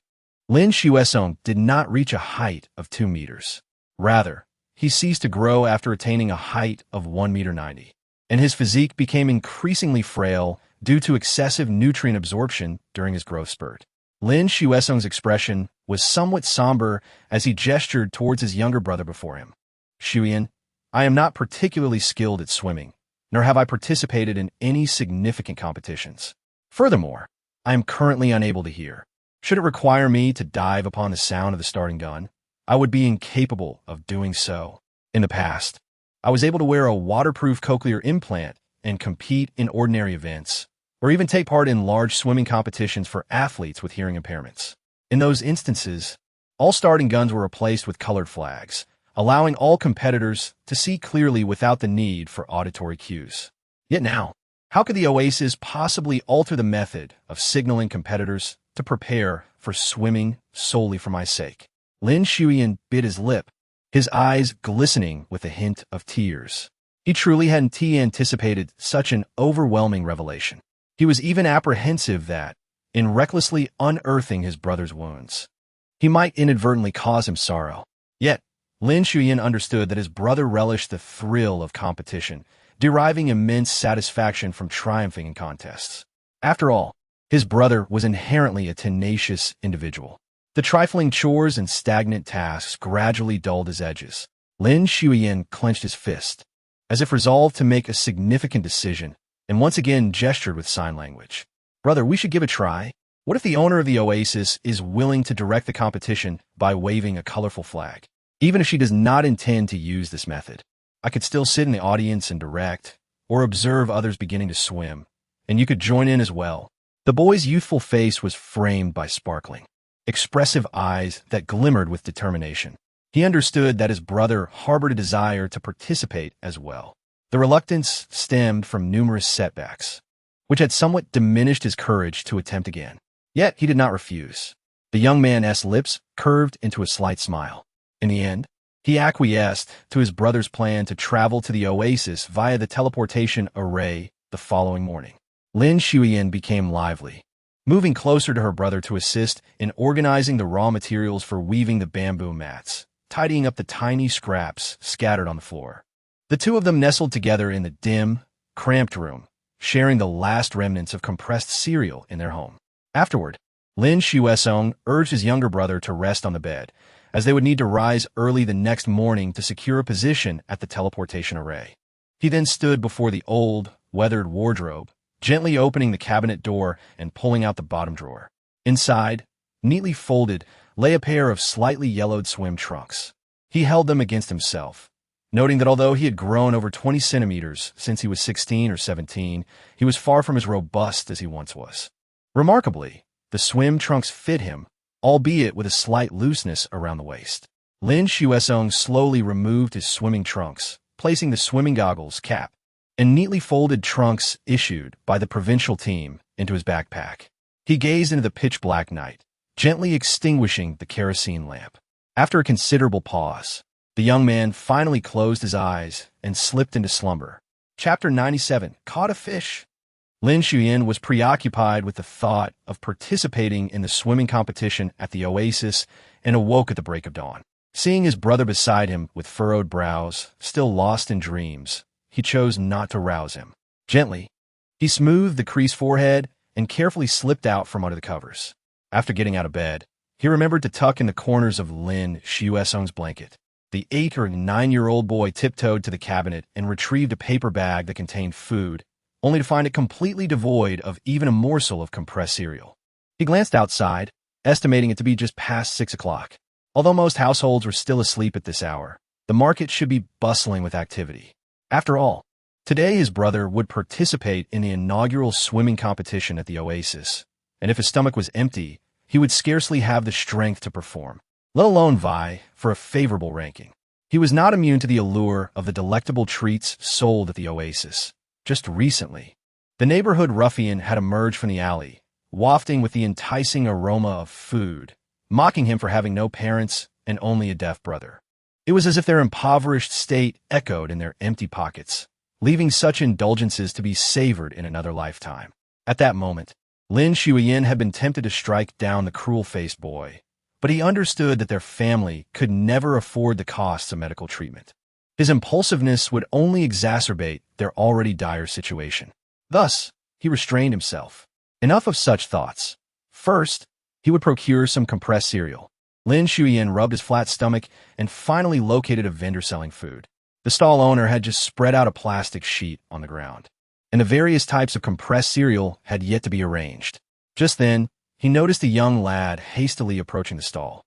Lin Cenyue did not reach a height of 2 meters. Rather, he ceased to grow after attaining a height of 1.90 meters, and his physique became increasingly frail due to excessive nutrient absorption during his growth spurt. Lin Cenyue's expression was somewhat somber as he gestured towards his younger brother before him. Cenyue, I am not particularly skilled at swimming, nor have I participated in any significant competitions. Furthermore, I am currently unable to hear. Should it require me to dive upon the sound of the starting gun, I would be incapable of doing so. In the past, I was able to wear a waterproof cochlear implant and compete in ordinary events, or even take part in large swimming competitions for athletes with hearing impairments. In those instances, all starting guns were replaced with colored flags, allowing all competitors to see clearly without the need for auditory cues. Yet now, how could the Oasis possibly alter the method of signaling competitors to prepare for swimming solely for my sake? Lin Cenyue bit his lip, his eyes glistening with a hint of tears. He truly hadn't anticipated such an overwhelming revelation. He was even apprehensive that, in recklessly unearthing his brother's wounds, he might inadvertently cause him sorrow. Yet, Lin Cenyue understood that his brother relished the thrill of competition, deriving immense satisfaction from triumphing in contests. After all, his brother was inherently a tenacious individual. The trifling chores and stagnant tasks gradually dulled his edges. Lin Cenyue clenched his fist, as if resolved to make a significant decision, and once again gestured with sign language. "Brother, we should give a try. What if the owner of the oasis is willing to direct the competition by waving a colorful flag? Even if she does not intend to use this method, I could still sit in the audience and direct, or observe others beginning to swim, and you could join in as well." The boy's youthful face was framed by sparkling, expressive eyes that glimmered with determination. He understood that his brother harbored a desire to participate as well. The reluctance stemmed from numerous setbacks, which had somewhat diminished his courage to attempt again. Yet he did not refuse. The young man's lips curved into a slight smile. In the end, he acquiesced to his brother's plan to travel to the oasis via the teleportation array the following morning. Lin Cenyue became lively, moving closer to her brother to assist in organizing the raw materials for weaving the bamboo mats, tidying up the tiny scraps scattered on the floor. The two of them nestled together in the dim, cramped room, sharing the last remnants of compressed cereal in their home. Afterward, Lin Cenyue urged his younger brother to rest on the bed, as they would need to rise early the next morning to secure a position at the teleportation array. He then stood before the old, weathered wardrobe, gently opening the cabinet door and pulling out the bottom drawer. Inside, neatly folded, lay a pair of slightly yellowed swim trunks. He held them against himself, noting that although he had grown over 20 centimeters since he was 16 or 17, he was far from as robust as he once was. Remarkably, the swim trunks fit him, albeit with a slight looseness around the waist. Lin Cenyue slowly removed his swimming trunks, placing the swimming goggles, cap, and neatly folded trunks issued by the provincial team into his backpack. He gazed into the pitch-black night, gently extinguishing the kerosene lamp. After a considerable pause, the young man finally closed his eyes and slipped into slumber. Chapter 97. Caught a fish. Lin Cenyue was preoccupied with the thought of participating in the swimming competition at the oasis and awoke at the break of dawn. Seeing his brother beside him with furrowed brows, still lost in dreams, he chose not to rouse him. Gently, he smoothed the creased forehead and carefully slipped out from under the covers. After getting out of bed, he remembered to tuck in the corners of Lin Cenyue's blanket. The 8 or 9-year-old boy tiptoed to the cabinet and retrieved a paper bag that contained food, only to find it completely devoid of even a morsel of compressed cereal. He glanced outside, estimating it to be just past 6 o'clock. Although most households were still asleep at this hour, the market should be bustling with activity. After all, today his brother would participate in the inaugural swimming competition at the oasis, and if his stomach was empty, he would scarcely have the strength to perform, let alone vie for a favorable ranking. He was not immune to the allure of the delectable treats sold at the oasis. Just recently, the neighborhood ruffian had emerged from the alley, wafting with the enticing aroma of food, mocking him for having no parents and only a deaf brother. It was as if their impoverished state echoed in their empty pockets, leaving such indulgences to be savored in another lifetime. At that moment, Lin Cenyue had been tempted to strike down the cruel-faced boy, but he understood that their family could never afford the costs of medical treatment. His impulsiveness would only exacerbate their already dire situation. Thus, he restrained himself. Enough of such thoughts. First, he would procure some compressed cereal. Lin Cenyue rubbed his flat stomach and finally located a vendor selling food. The stall owner had just spread out a plastic sheet on the ground, and the various types of compressed cereal had yet to be arranged. Just then, he noticed a young lad hastily approaching the stall.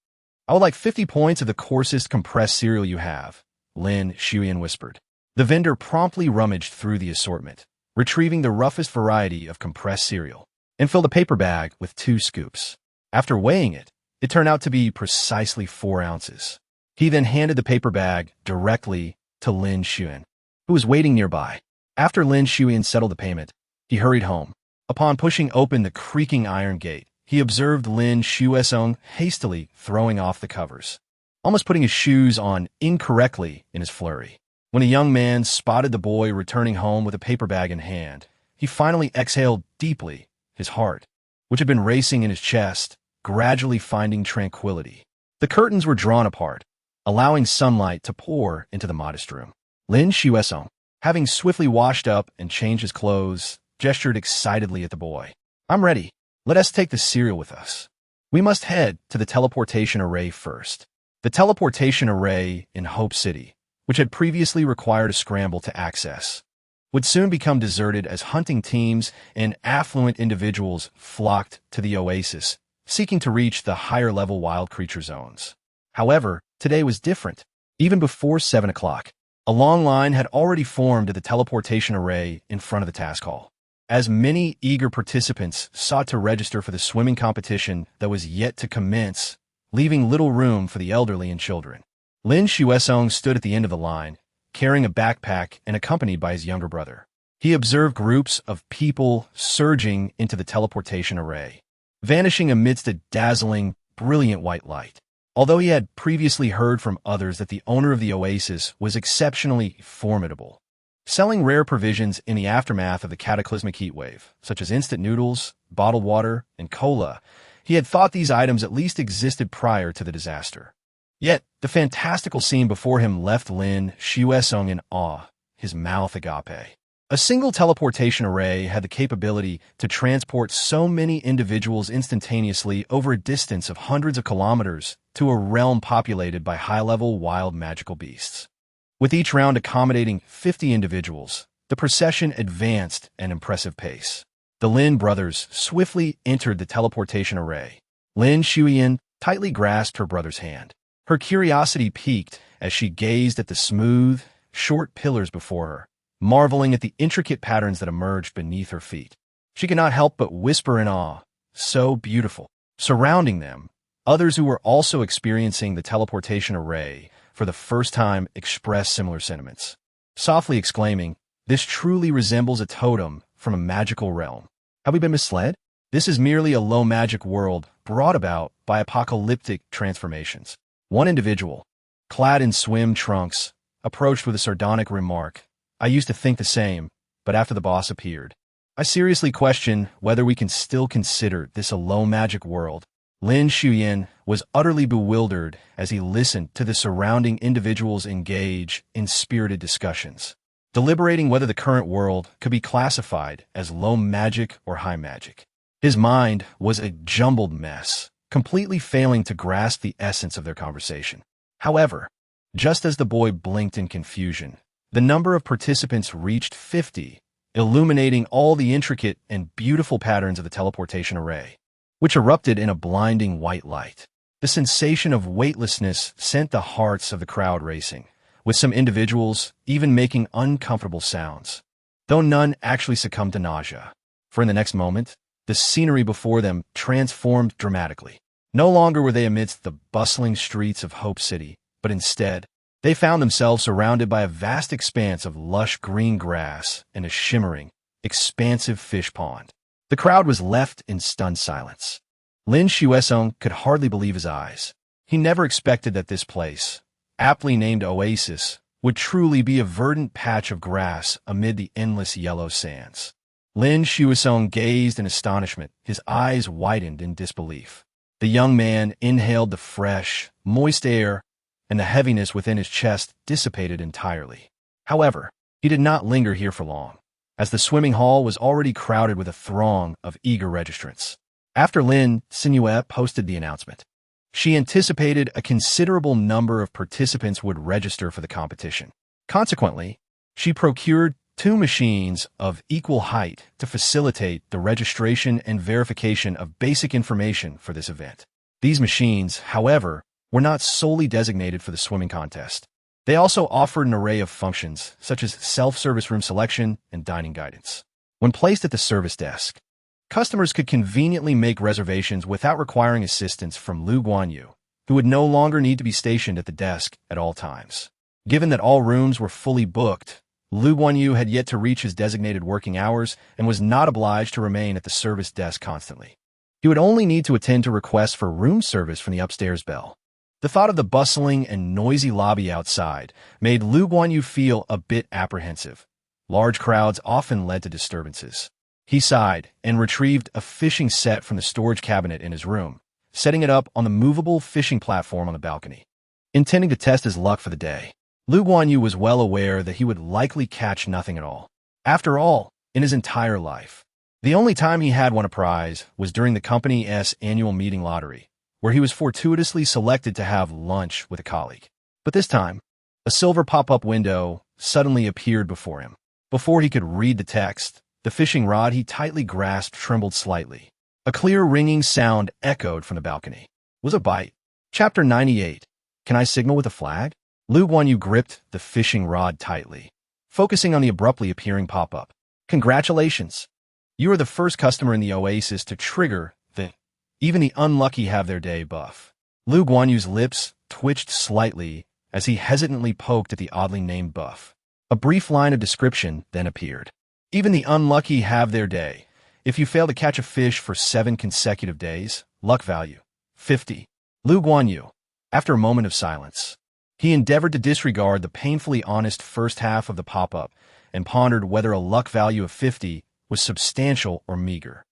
"I would like 50 points of the coarsest compressed cereal you have," Lin Cenyue whispered. The vendor promptly rummaged through the assortment, retrieving the roughest variety of compressed cereal, and filled a paper bag with 2 scoops. After weighing it, it turned out to be precisely 4 ounces. He then handed the paper bag directly to Lin Cenyue, who was waiting nearby. After Lin Cenyue settled the payment, he hurried home. Upon pushing open the creaking iron gate, he observed Lin Cenyue hastily throwing off the covers, almost putting his shoes on incorrectly in his flurry. When a young man spotted the boy returning home with a paper bag in hand, he finally exhaled deeply, his heart, which had been racing in his chest, gradually finding tranquility. The curtains were drawn apart, allowing sunlight to pour into the modest room. Lin Cenyue, having swiftly washed up and changed his clothes, gestured excitedly at the boy. "I'm ready. Let us take the cereal with us. We must head to the teleportation array first." The teleportation array in Hope City, which had previously required a scramble to access, would soon become deserted as hunting teams and affluent individuals flocked to the oasis, seeking to reach the higher-level wild creature zones. However, today was different. Even before 7 o'clock, a long line had already formed at the teleportation array in front of the task hall, as many eager participants sought to register for the swimming competition that was yet to commence, leaving little room for the elderly and children. Lin Cenyue stood at the end of the line, carrying a backpack and accompanied by his younger brother. He observed groups of people surging into the teleportation array, vanishing amidst a dazzling, brilliant white light. Although he had previously heard from others that the owner of the oasis was exceptionally formidable, selling rare provisions in the aftermath of the cataclysmic heatwave, such as instant noodles, bottled water, and cola, he had thought these items at least existed prior to the disaster. Yet, the fantastical scene before him left Lin Cenyue in awe, his mouth agape. A single teleportation array had the capability to transport so many individuals instantaneously over a distance of hundreds of kilometers to a realm populated by high-level wild magical beasts. With each round accommodating 50 individuals, the procession advanced at an impressive pace. The Lin brothers swiftly entered the teleportation array. Lin Cenyue tightly grasped her brother's hand. Her curiosity piqued as she gazed at the smooth, short pillars before her, marveling at the intricate patterns that emerged beneath her feet. She could not help but whisper in awe, "So beautiful." Surrounding them, others who were also experiencing the teleportation array for the first time expressed similar sentiments, softly exclaiming, "This truly resembles a totem from a magical realm. Have we been misled? This is merely a low magic world brought about by apocalyptic transformations." One individual, clad in swim trunks, approached with a sardonic remark, "I used to think the same, but after the boss appeared, I seriously question whether we can still consider this a low magic world." Lin Cenyue was utterly bewildered as he listened to the surrounding individuals engage in spirited discussions, deliberating whether the current world could be classified as low magic or high magic. His mind was a jumbled mess, completely failing to grasp the essence of their conversation. However, just as the boy blinked in confusion, the number of participants reached 50, illuminating all the intricate and beautiful patterns of the teleportation array, which erupted in a blinding white light. The sensation of weightlessness sent the hearts of the crowd racing, with some individuals even making uncomfortable sounds, though none actually succumbed to nausea. For in the next moment, the scenery before them transformed dramatically. No longer were they amidst the bustling streets of Hope City, but instead, they found themselves surrounded by a vast expanse of lush green grass and a shimmering, expansive fish pond. The crowd was left in stunned silence. Lin Cenyue could hardly believe his eyes. He never expected that this place, aptly named Oasis, would truly be a verdant patch of grass amid the endless yellow sands. Lin Cenyue gazed in astonishment, his eyes widened in disbelief. The young man inhaled the fresh, moist air, and the heaviness within his chest dissipated entirely. However, he did not linger here for long, as the swimming hall was already crowded with a throng of eager registrants. After Lin Cenyue posted the announcement, she anticipated a considerable number of participants would register for the competition. Consequently, she procured 2 machines of equal height to facilitate the registration and verification of basic information for this event. These machines, however, were not solely designated for the swimming contest. They also offered an array of functions, such as self-service room selection and dining guidance. When placed at the service desk, customers could conveniently make reservations without requiring assistance from Lu Guanyu, who would no longer need to be stationed at the desk at all times. Given that all rooms were fully booked, Lu Guanyu had yet to reach his designated working hours and was not obliged to remain at the service desk constantly. He would only need to attend to requests for room service from the upstairs bell. The thought of the bustling and noisy lobby outside made Lu Guanyu feel a bit apprehensive. Large crowds often led to disturbances. He sighed and retrieved a fishing set from the storage cabinet in his room, setting it up on the movable fishing platform on the balcony. Intending to test his luck for the day, Lu Guanyu was well aware that he would likely catch nothing at all. After all, in his entire life, the only time he had won a prize was during the company's annual meeting lottery, where he was fortuitously selected to have lunch with a colleague. But this time, a silver pop-up window suddenly appeared before him. Before he could read the text, the fishing rod he tightly grasped trembled slightly. A clear ringing sound echoed from the balcony. Was a bite. Chapter 98. Can I signal with a flag? Lu Guanyu gripped the fishing rod tightly, focusing on the abruptly appearing pop-up. Congratulations! You are the first customer in the oasis to trigger the even the unlucky have their day buff. Lu Guanyu's lips twitched slightly as he hesitantly poked at the oddly named buff. A brief line of description then appeared. Even the unlucky have their day. If you fail to catch a fish for 7 consecutive days, luck value 50. Lu Guanyu. After a moment of silence, he endeavored to disregard the painfully honest first half of the pop-up and pondered whether a luck value of 50 was substantial or meager.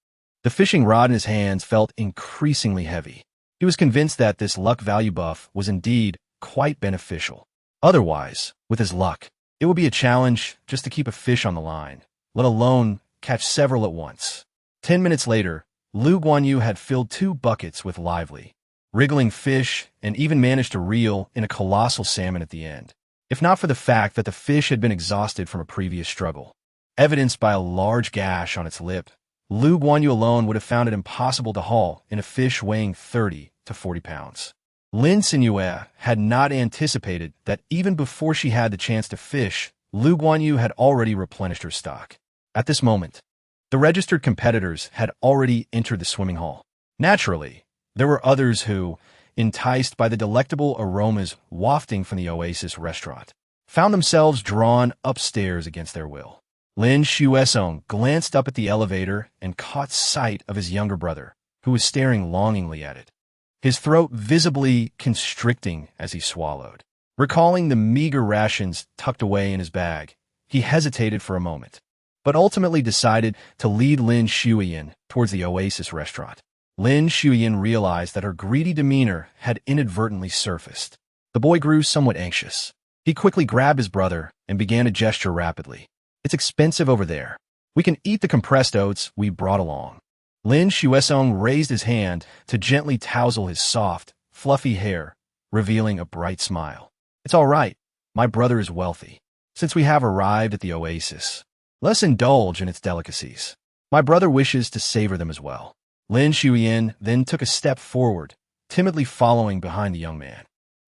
The fishing rod in his hands felt increasingly heavy. He was convinced that this luck value buff was indeed quite beneficial. Otherwise, with his luck, it would be a challenge just to keep a fish on the line, let alone catch several at once. 10 minutes later, Lu Guanyu had filled 2 buckets with lively, wriggling fish and even managed to reel in a colossal salmon at the end, if not for the fact that the fish had been exhausted from a previous struggle. Evidenced by a large gash on its lip, Lu Guanyu alone would have found it impossible to haul in a fish weighing 30 to 40 pounds. Lin Cenyue had not anticipated that even before she had the chance to fish, Lu Guanyu had already replenished her stock. At this moment, the registered competitors had already entered the swimming hall. Naturally, there were others who, enticed by the delectable aromas wafting from the Oasis restaurant, found themselves drawn upstairs against their will. Lin Cenyue glanced up at the elevator and caught sight of his younger brother, who was staring longingly at it, his throat visibly constricting as he swallowed. Recalling the meager rations tucked away in his bag, he hesitated for a moment, but ultimately decided to lead Lin Cenyue towards the Oasis restaurant. Lin Cenyue realized that her greedy demeanor had inadvertently surfaced. The boy grew somewhat anxious. He quickly grabbed his brother and began to gesture rapidly. It's expensive over there. We can eat the compressed oats we brought along. Lin Cenyue raised his hand to gently tousle his soft, fluffy hair, revealing a bright smile. It's all right. My brother is wealthy. Since we have arrived at the Oasis, let us indulge in its delicacies. My brother wishes to savor them as well. Lin Cenyue then took a step forward, timidly following behind the young man.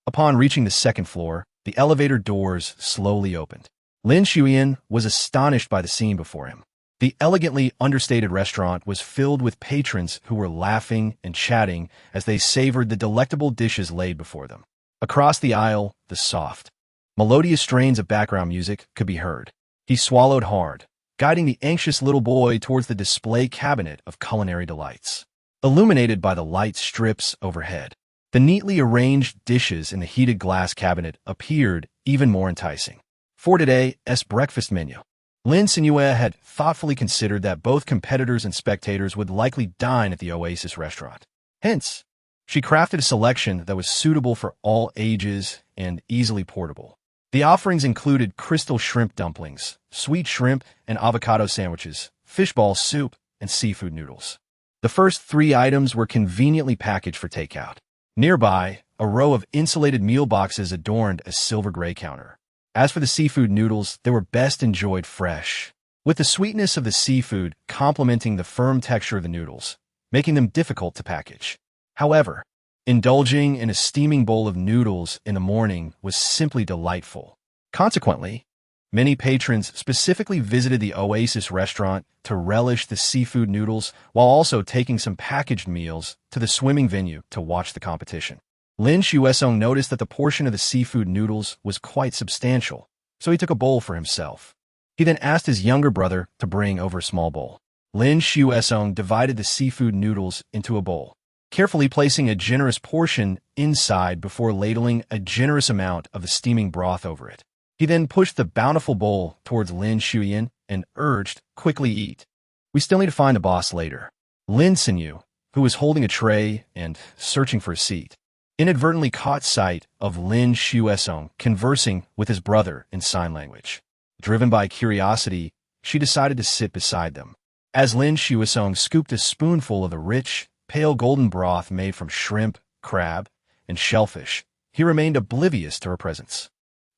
Upon reaching the second floor, the elevator doors slowly opened. Lin Cenyue was astonished by the scene before him. The elegantly understated restaurant was filled with patrons who were laughing and chatting as they savored the delectable dishes laid before them. Across the aisle, the soft, melodious strains of background music could be heard. He swallowed hard, guiding the anxious little boy towards the display cabinet of culinary delights. Illuminated by the light strips overhead, the neatly arranged dishes in the heated glass cabinet appeared even more enticing. For today's breakfast menu, Lin Cenyue had thoughtfully considered that both competitors and spectators would likely dine at the Oasis restaurant. Hence, she crafted a selection that was suitable for all ages and easily portable. The offerings included crystal shrimp dumplings, sweet shrimp and avocado sandwiches, fishball soup, and seafood noodles. The first 3 items were conveniently packaged for takeout. Nearby, a row of insulated meal boxes adorned a silver gray counter. As for the seafood noodles, they were best enjoyed fresh, with the sweetness of the seafood complementing the firm texture of the noodles, making them difficult to package. However, indulging in a steaming bowl of noodles in the morning was simply delightful. Consequently, many patrons specifically visited the Oasis restaurant to relish the seafood noodles while also taking some packaged meals to the swimming venue to watch the competition. Lin Cenyue noticed that the portion of the seafood noodles was quite substantial, so he took a bowl for himself. He then asked his younger brother to bring over a small bowl. Lin Cenyue divided the seafood noodles into a bowl, carefully placing a generous portion inside before ladling a generous amount of the steaming broth over it. He then pushed the bountiful bowl towards Lin Cenyue and urged, "Quickly eat. We still need to find the boss later." Lin Cenyue, who was holding a tray and searching for a seat, inadvertently caught sight of Lin Cenyue conversing with his brother in sign language. Driven by curiosity, she decided to sit beside them. As Lin Cenyue scooped a spoonful of the rich, pale golden broth made from shrimp, crab, and shellfish, he remained oblivious to her presence,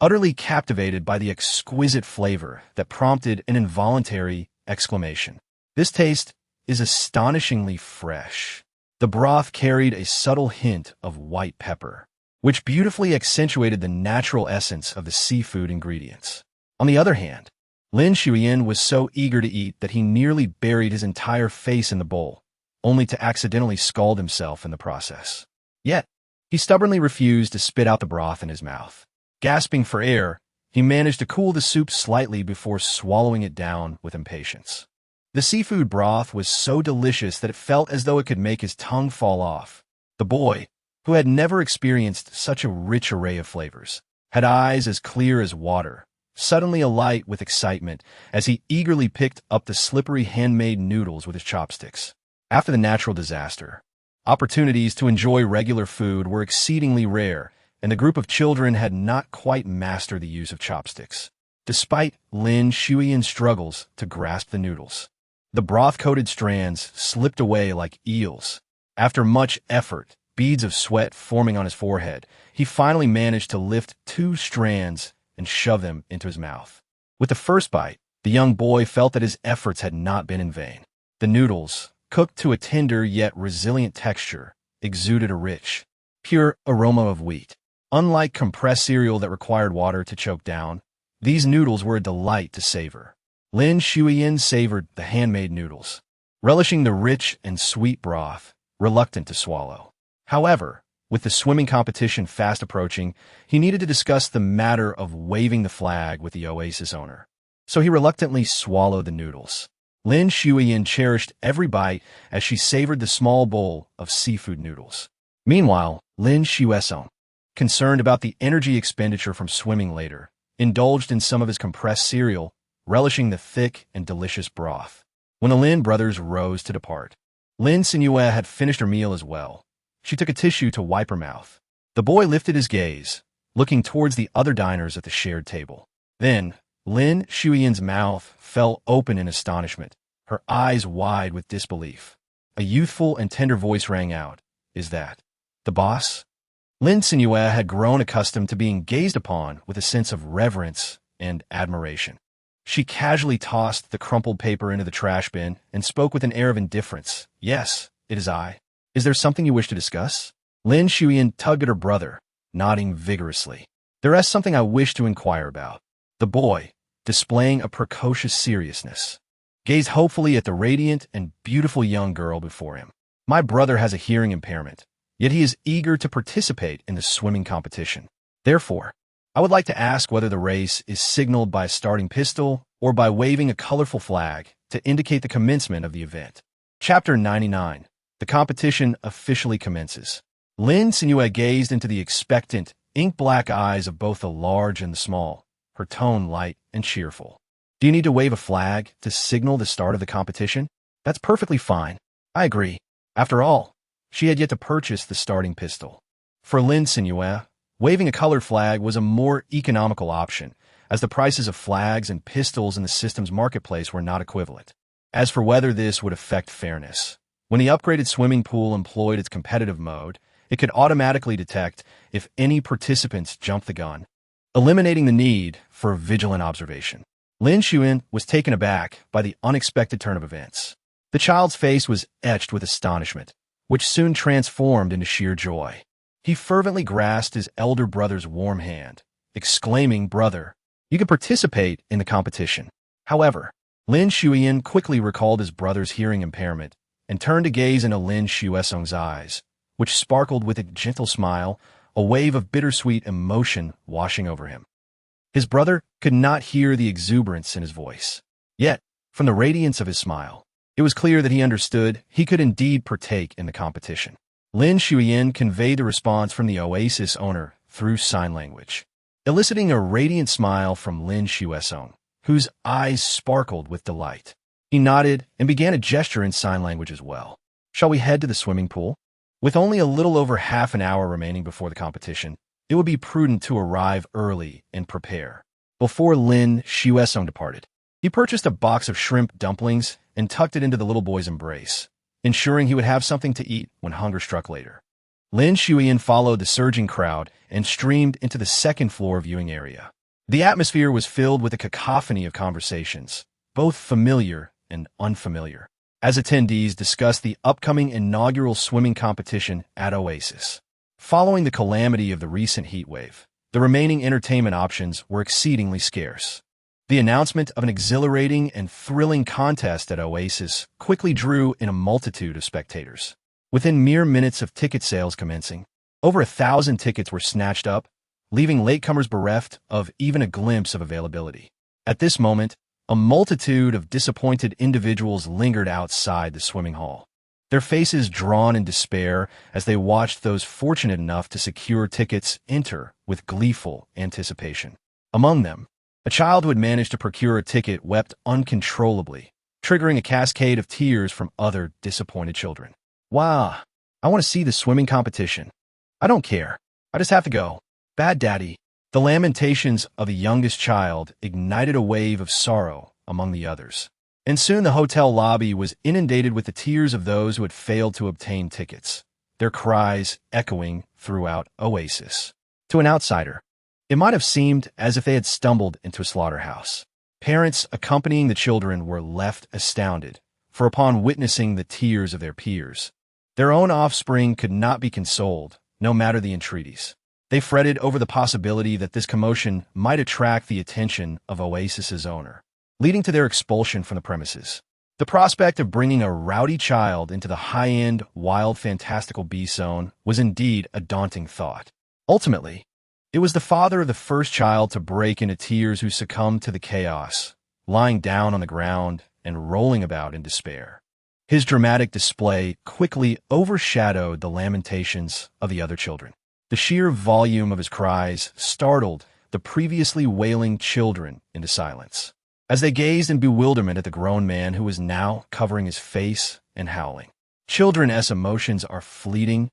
utterly captivated by the exquisite flavor that prompted an involuntary exclamation. "This taste is astonishingly fresh." The broth carried a subtle hint of white pepper, which beautifully accentuated the natural essence of the seafood ingredients. On the other hand, Lin Cenyue was so eager to eat that he nearly buried his entire face in the bowl, only to accidentally scald himself in the process. Yet, he stubbornly refused to spit out the broth in his mouth. Gasping for air, he managed to cool the soup slightly before swallowing it down with impatience. The seafood broth was so delicious that it felt as though it could make his tongue fall off. The boy, who had never experienced such a rich array of flavors, had eyes as clear as water, suddenly alight with excitement as he eagerly picked up the slippery handmade noodles with his chopsticks. After the natural disaster, opportunities to enjoy regular food were exceedingly rare, and the group of children had not quite mastered the use of chopsticks, despite Lin Cenyue's struggles to grasp the noodles. The broth-coated strands slipped away like eels. After much effort, beads of sweat forming on his forehead, he finally managed to lift 2 strands and shove them into his mouth. With the first bite, the young boy felt that his efforts had not been in vain. The noodles, cooked to a tender yet resilient texture, exuded a rich, pure aroma of wheat. Unlike compressed cereal that required water to choke down, these noodles were a delight to savor. Lin Cenyue savored the handmade noodles, relishing the rich and sweet broth, reluctant to swallow. However, with the swimming competition fast approaching, he needed to discuss the matter of waving the flag with the oasis owner. So he reluctantly swallowed the noodles. Lin Cenyue cherished every bite as she savored the small bowl of seafood noodles. Meanwhile, Lin Cenyue, concerned about the energy expenditure from swimming later, indulged in some of his compressed cereal, relishing the thick and delicious broth. When the Lin brothers rose to depart, Lin Cenyue had finished her meal as well. She took a tissue to wipe her mouth. The boy lifted his gaze, looking towards the other diners at the shared table. Then, Lin Cenyue's mouth fell open in astonishment, her eyes wide with disbelief. A youthful and tender voice rang out, "Is that the boss?" Lin Cenyue had grown accustomed to being gazed upon with a sense of reverence and admiration. She casually tossed the crumpled paper into the trash bin and spoke with an air of indifference. "Yes, it is I. Is there something you wish to discuss?" Lin Cenyue tugged at her brother, nodding vigorously. "There is something I wish to inquire about." The boy, displaying a precocious seriousness, gazed hopefully at the radiant and beautiful young girl before him. "My brother has a hearing impairment, yet he is eager to participate in the swimming competition. Therefore, I would like to ask whether the race is signaled by a starting pistol or by waving a colorful flag to indicate the commencement of the event." Chapter 99. The competition officially commences. Lin Cenyue gazed into the expectant, ink-black eyes of both the large and the small, her tone light and cheerful. "Do you need to wave a flag to signal the start of the competition?" "That's perfectly fine. I agree." After all, she had yet to purchase the starting pistol. For Lin Cenyue, waving a colored flag was a more economical option, as the prices of flags and pistols in the system's marketplace were not equivalent. As for whether this would affect fairness, when the upgraded swimming pool employed its competitive mode, it could automatically detect if any participants jumped the gun, eliminating the need for vigilant observation. Lin Cenyue was taken aback by the unexpected turn of events. The child's face was etched with astonishment, which soon transformed into sheer joy. He fervently grasped his elder brother's warm hand, exclaiming, "Brother, you can participate in the competition." However, Lin Cenyue quickly recalled his brother's hearing impairment and turned to gaze into Lin Cenyue's eyes, which sparkled with a gentle smile, a wave of bittersweet emotion washing over him. His brother could not hear the exuberance in his voice. Yet, from the radiance of his smile, it was clear that he understood he could indeed partake in the competition. Lin Cenyue conveyed the response from the oasis owner through sign language. eliciting a radiant smile from Lin Cenyue, whose eyes sparkled with delight. He nodded and began a gesture in sign language as well. Shall we head to the swimming pool? With only a little over half an hour remaining before the competition, it would be prudent to arrive early and prepare. Before Lin Cenyue departed, he purchased a box of shrimp dumplings and tucked it into the little boy's embrace, ensuring he would have something to eat when hunger struck later. Lin Cenyue followed the surging crowd and streamed into the second floor viewing area. The atmosphere was filled with a cacophony of conversations, both familiar and unfamiliar, as attendees discussed the upcoming inaugural swimming competition at Oasis. Following the calamity of the recent heat wave, the remaining entertainment options were exceedingly scarce. The announcement of an exhilarating and thrilling contest at Oasis quickly drew in a multitude of spectators. Within mere minutes of ticket sales commencing, over 1,000 tickets were snatched up, leaving latecomers bereft of even a glimpse of availability. At this moment, a multitude of disappointed individuals lingered outside the swimming hall, their faces drawn in despair as they watched those fortunate enough to secure tickets enter with gleeful anticipation. Among them, a child who had managed to procure a ticket wept uncontrollably, triggering a cascade of tears from other disappointed children. Wow, I want to see the swimming competition. I don't care. I just have to go. Bad daddy. The lamentations of the youngest child ignited a wave of sorrow among the others, and soon the hotel lobby was inundated with the tears of those who had failed to obtain tickets, their cries echoing throughout Oasis. To an outsider, it might have seemed as if they had stumbled into a slaughterhouse. Parents accompanying the children were left astounded, for upon witnessing the tears of their peers, their own offspring could not be consoled, no matter the entreaties. They fretted over the possibility that this commotion might attract the attention of Oasis's owner, leading to their expulsion from the premises. The prospect of bringing a rowdy child into the high-end, wild, fantastical beast zone was indeed a daunting thought. Ultimately, it was the father of the first child to break into tears who succumbed to the chaos, lying down on the ground and rolling about in despair. His dramatic display quickly overshadowed the lamentations of the other children. The sheer volume of his cries startled the previously wailing children into silence, as they gazed in bewilderment at the grown man who was now covering his face and howling. Children's emotions are fleeting,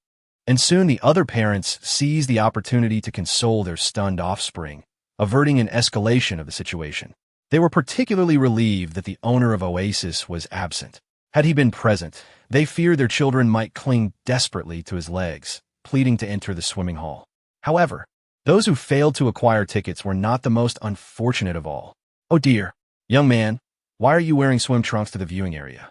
and soon the other parents seized the opportunity to console their stunned offspring, averting an escalation of the situation. They were particularly relieved that the owner of Oasis was absent. Had he been present, they feared their children might cling desperately to his legs, pleading to enter the swimming hall. However, those who failed to acquire tickets were not the most unfortunate of all. Oh dear, young man, why are you wearing swim trunks to the viewing area?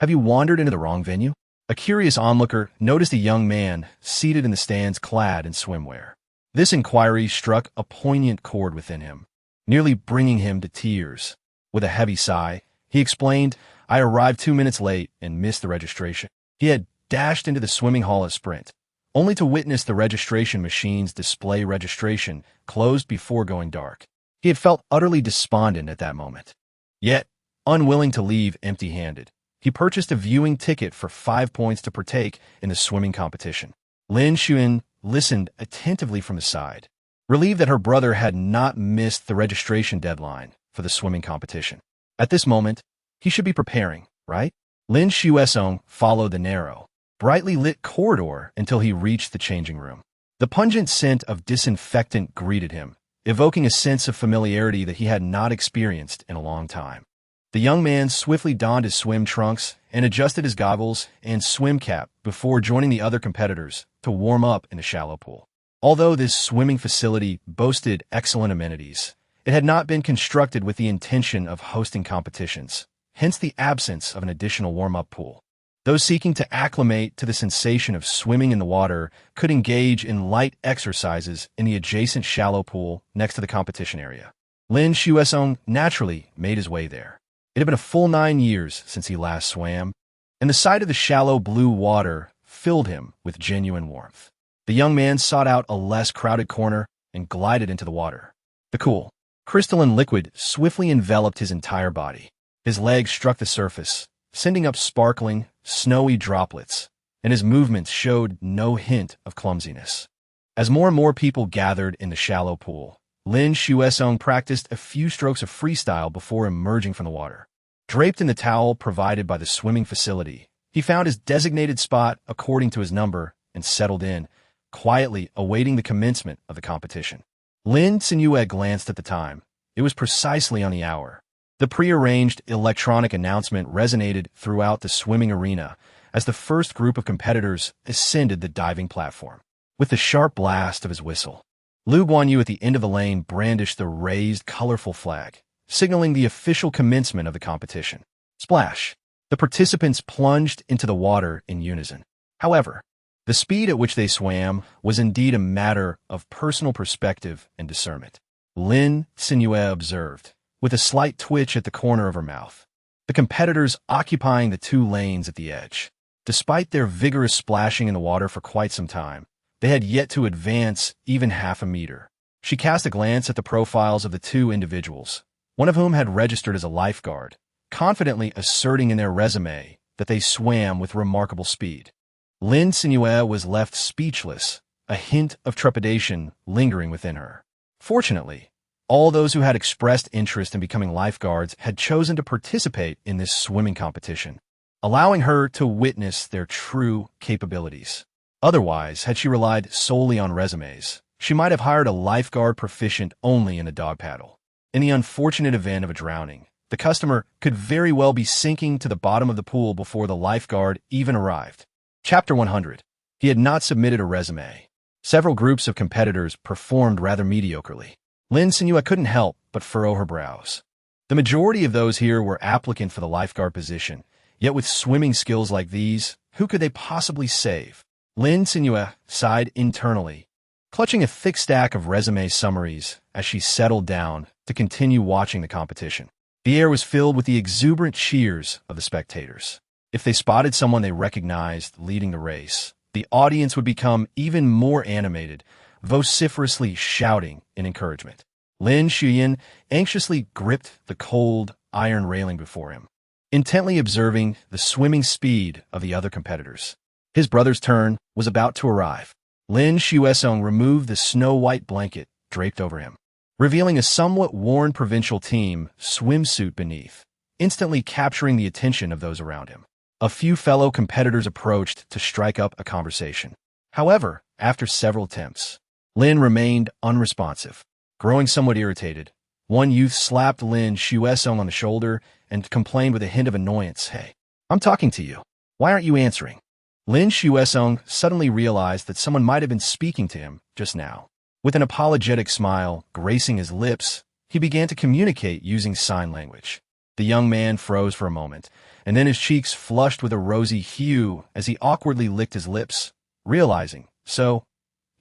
Have you wandered into the wrong venue? A curious onlooker noticed a young man seated in the stands clad in swimwear. This inquiry struck a poignant chord within him, nearly bringing him to tears. With a heavy sigh, he explained, "I arrived 2 minutes late and missed the registration." He had dashed into the swimming hall at a sprint, only to witness the registration machines display registration closed before going dark. He had felt utterly despondent at that moment. Yet, unwilling to leave empty-handed, he purchased a viewing ticket for 5 points to partake in the swimming competition. Lin Cenyue listened attentively from the side, relieved that her brother had not missed the registration deadline for the swimming competition. At this moment, he should be preparing, right? Lin Cenyue followed the narrow, brightly lit corridor until he reached the changing room. The pungent scent of disinfectant greeted him, evoking a sense of familiarity that he had not experienced in a long time. The young man swiftly donned his swim trunks and adjusted his goggles and swim cap before joining the other competitors to warm up in the shallow pool. Although this swimming facility boasted excellent amenities, it had not been constructed with the intention of hosting competitions, hence the absence of an additional warm-up pool. Those seeking to acclimate to the sensation of swimming in the water could engage in light exercises in the adjacent shallow pool next to the competition area. Lin Cenyue naturally made his way there. It had been a full 9 years since he last swam, and the sight of the shallow blue water filled him with genuine warmth. The young man sought out a less crowded corner and glided into the water. The cool, crystalline liquid swiftly enveloped his entire body. His legs struck the surface, sending up sparkling, snowy droplets, and his movements showed no hint of clumsiness. As more and more people gathered in the shallow pool, Lin Cenyue practiced a few strokes of freestyle before emerging from the water. Draped in the towel provided by the swimming facility, he found his designated spot according to his number and settled in, quietly awaiting the commencement of the competition. Lin Cenyue glanced at the time. It was precisely on the hour. The prearranged electronic announcement resonated throughout the swimming arena as the first group of competitors ascended the diving platform. With the sharp blast of his whistle, Lu Guanyu at the end of the lane brandished the raised, colorful flag, signaling the official commencement of the competition. Splash! The participants plunged into the water in unison. However, the speed at which they swam was indeed a matter of personal perspective and discernment. Lin Cenyue observed, with a slight twitch at the corner of her mouth, the competitors occupying the two lanes at the edge. Despite their vigorous splashing in the water for quite some time, they had yet to advance even half a meter. She cast a glance at the profiles of the two individuals, one of whom had registered as a lifeguard, confidently asserting in their resume that they swam with remarkable speed. Lin Cenyue was left speechless, a hint of trepidation lingering within her. Fortunately, all those who had expressed interest in becoming lifeguards had chosen to participate in this swimming competition, allowing her to witness their true capabilities. Otherwise, had she relied solely on resumes, she might have hired a lifeguard proficient only in the dog paddle. In the unfortunate event of a drowning, the customer could very well be sinking to the bottom of the pool before the lifeguard even arrived. Chapter 100. He had not submitted a resume. Several groups of competitors performed rather mediocrely. Lin Cenyue couldn't help but furrow her brows. The majority of those here were applicants for the lifeguard position, yet with swimming skills like these, who could they possibly save? Lin Cenyue sighed internally, clutching a thick stack of resume summaries as she settled down to continue watching the competition. The air was filled with the exuberant cheers of the spectators. If they spotted someone they recognized leading the race, the audience would become even more animated, vociferously shouting in encouragement. Lin Cenyue anxiously gripped the cold, iron railing before him, intently observing the swimming speed of the other competitors. His brother's turn was about to arrive. Lin Cenyue removed the snow-white blanket draped over him, revealing a somewhat worn provincial team swimsuit beneath, instantly capturing the attention of those around him. A few fellow competitors approached to strike up a conversation. However, after several attempts, Lin remained unresponsive. Growing somewhat irritated, one youth slapped Lin Cenyue on the shoulder and complained with a hint of annoyance, "Hey, I'm talking to you. Why aren't you answering?" Lin Cenyue suddenly realized that someone might have been speaking to him just now. With an apologetic smile gracing his lips, he began to communicate using sign language. The young man froze for a moment, and then his cheeks flushed with a rosy hue as he awkwardly licked his lips, realizing, "So,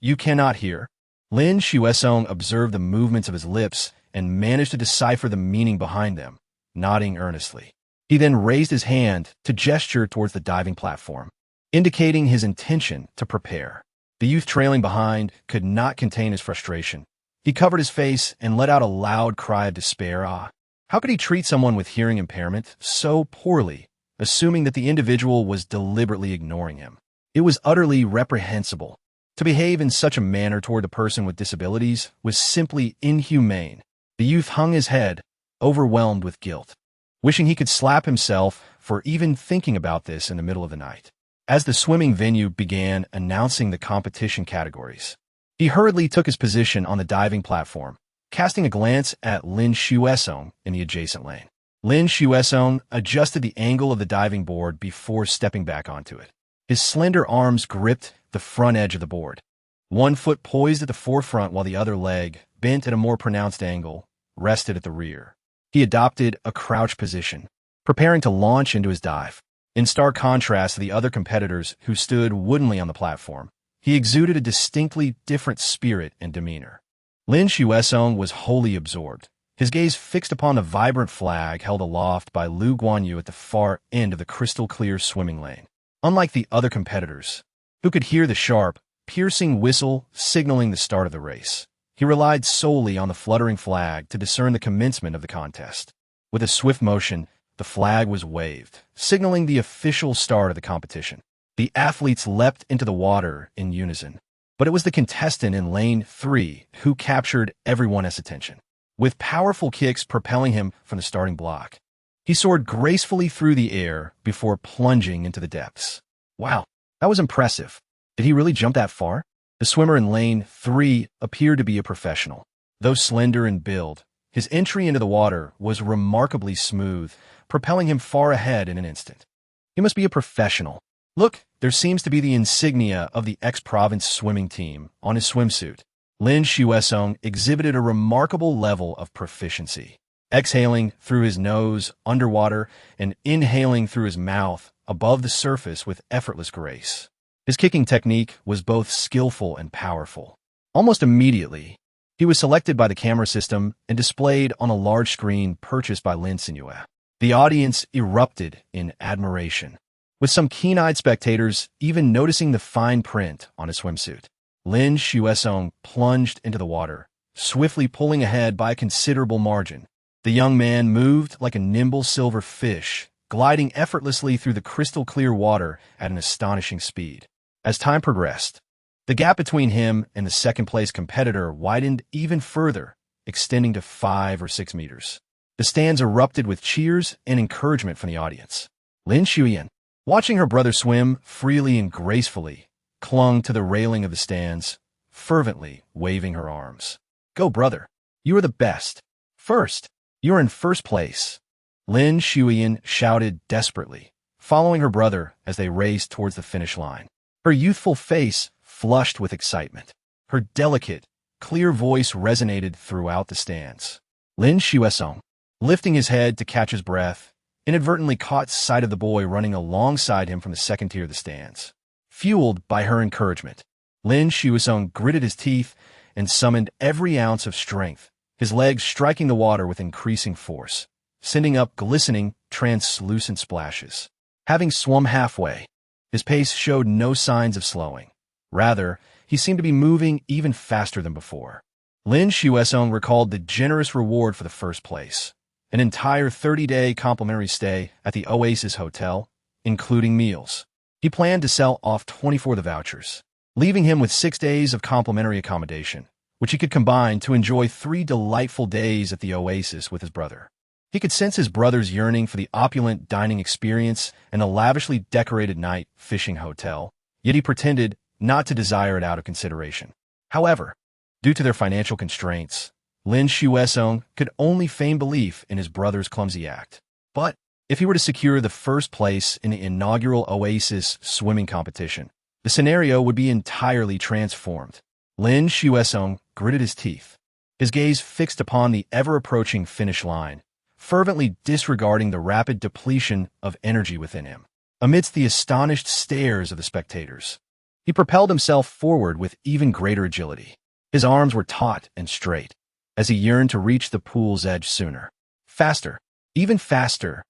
you cannot hear?" Lin Cenyue observed the movements of his lips and managed to decipher the meaning behind them, nodding earnestly. He then raised his hand to gesture towards the diving platform, indicating his intention to prepare. The youth trailing behind could not contain his frustration. He covered his face and let out a loud cry of despair. How could he treat someone with hearing impairment so poorly, assuming that the individual was deliberately ignoring him? It was utterly reprehensible. To behave in such a manner toward the person with disabilities was simply inhumane. The youth hung his head, overwhelmed with guilt, wishing he could slap himself for even thinking about this in the middle of the night. As the swimming venue began announcing the competition categories, he hurriedly took his position on the diving platform, casting a glance at Lin Cenyue in the adjacent lane. Lin Cenyue adjusted the angle of the diving board before stepping back onto it. His slender arms gripped the front edge of the board. One foot poised at the forefront while the other leg, bent at a more pronounced angle, rested at the rear. He adopted a crouch position, preparing to launch into his dive. In stark contrast to the other competitors who stood woodenly on the platform, he exuded a distinctly different spirit and demeanor. Lin Cenyue was wholly absorbed, his gaze fixed upon the vibrant flag held aloft by Lu Guanyu at the far end of the crystal-clear swimming lane. Unlike the other competitors, who could hear the sharp, piercing whistle signaling the start of the race, he relied solely on the fluttering flag to discern the commencement of the contest. With a swift motion, the flag was waved, signaling the official start of the competition. The athletes leapt into the water in unison, But it was the contestant in lane 3 who captured everyone's attention. With powerful kicks propelling him from the starting block, he soared gracefully through the air before plunging into the depths. Wow, that was impressive. Did he really jump that far? The swimmer in lane 3 appeared to be a professional. Though slender in build, his entry into the water was remarkably smooth, propelling him far ahead in an instant. He must be a professional. Look, there seems to be the insignia of the X-Province swimming team on his swimsuit. Lin Cenyue exhibited a remarkable level of proficiency, exhaling through his nose underwater and inhaling through his mouth above the surface with effortless grace. His kicking technique was both skillful and powerful. Almost immediately, he was selected by the camera system and displayed on a large screen purchased by Lin Cenyue. The audience erupted in admiration, with some keen-eyed spectators even noticing the fine print on his swimsuit. Lin Cenyue plunged into the water, swiftly pulling ahead by a considerable margin. The young man moved like a nimble silver fish, gliding effortlessly through the crystal-clear water at an astonishing speed. As time progressed, the gap between him and the second-place competitor widened even further, extending to 5 or 6 meters. The stands erupted with cheers and encouragement from the audience. Lin Cenyue, watching her brother swim freely and gracefully, clung to the railing of the stands, fervently waving her arms. "Go, brother! You are the best! First! You're in first place!" Lin Cenyue shouted desperately, following her brother as they raced towards the finish line. Her youthful face flushed with excitement. Her delicate, clear voice resonated throughout the stands. Lin Cenyue, lifting his head to catch his breath, inadvertently caught sight of the boy running alongside him from the second tier of the stands. Fueled by her encouragement, Lin Cenyue gritted his teeth and summoned every ounce of strength, his legs striking the water with increasing force, sending up glistening, translucent splashes. Having swum halfway, his pace showed no signs of slowing. Rather, he seemed to be moving even faster than before. Lin Cenyue recalled the generous reward for the first place, an entire 30-day complimentary stay at the Oasis Hotel, including meals. He planned to sell off 24 of the vouchers, leaving him with 6 days of complimentary accommodation, which he could combine to enjoy 3 delightful days at the Oasis with his brother. He could sense his brother's yearning for the opulent dining experience and the lavishly decorated night fishing hotel, yet he pretended not to desire it out of consideration. However, due to their financial constraints, Lin Cenyue could only feign belief in his brother's clumsy act. But if he were to secure the first place in the inaugural Oasis swimming competition, the scenario would be entirely transformed. Lin Cenyue gritted his teeth, his gaze fixed upon the ever-approaching finish line, fervently disregarding the rapid depletion of energy within him. Amidst the astonished stares of the spectators, he propelled himself forward with even greater agility. His arms were taut and straight, as he yearned to reach the pool's edge sooner. Faster, even faster.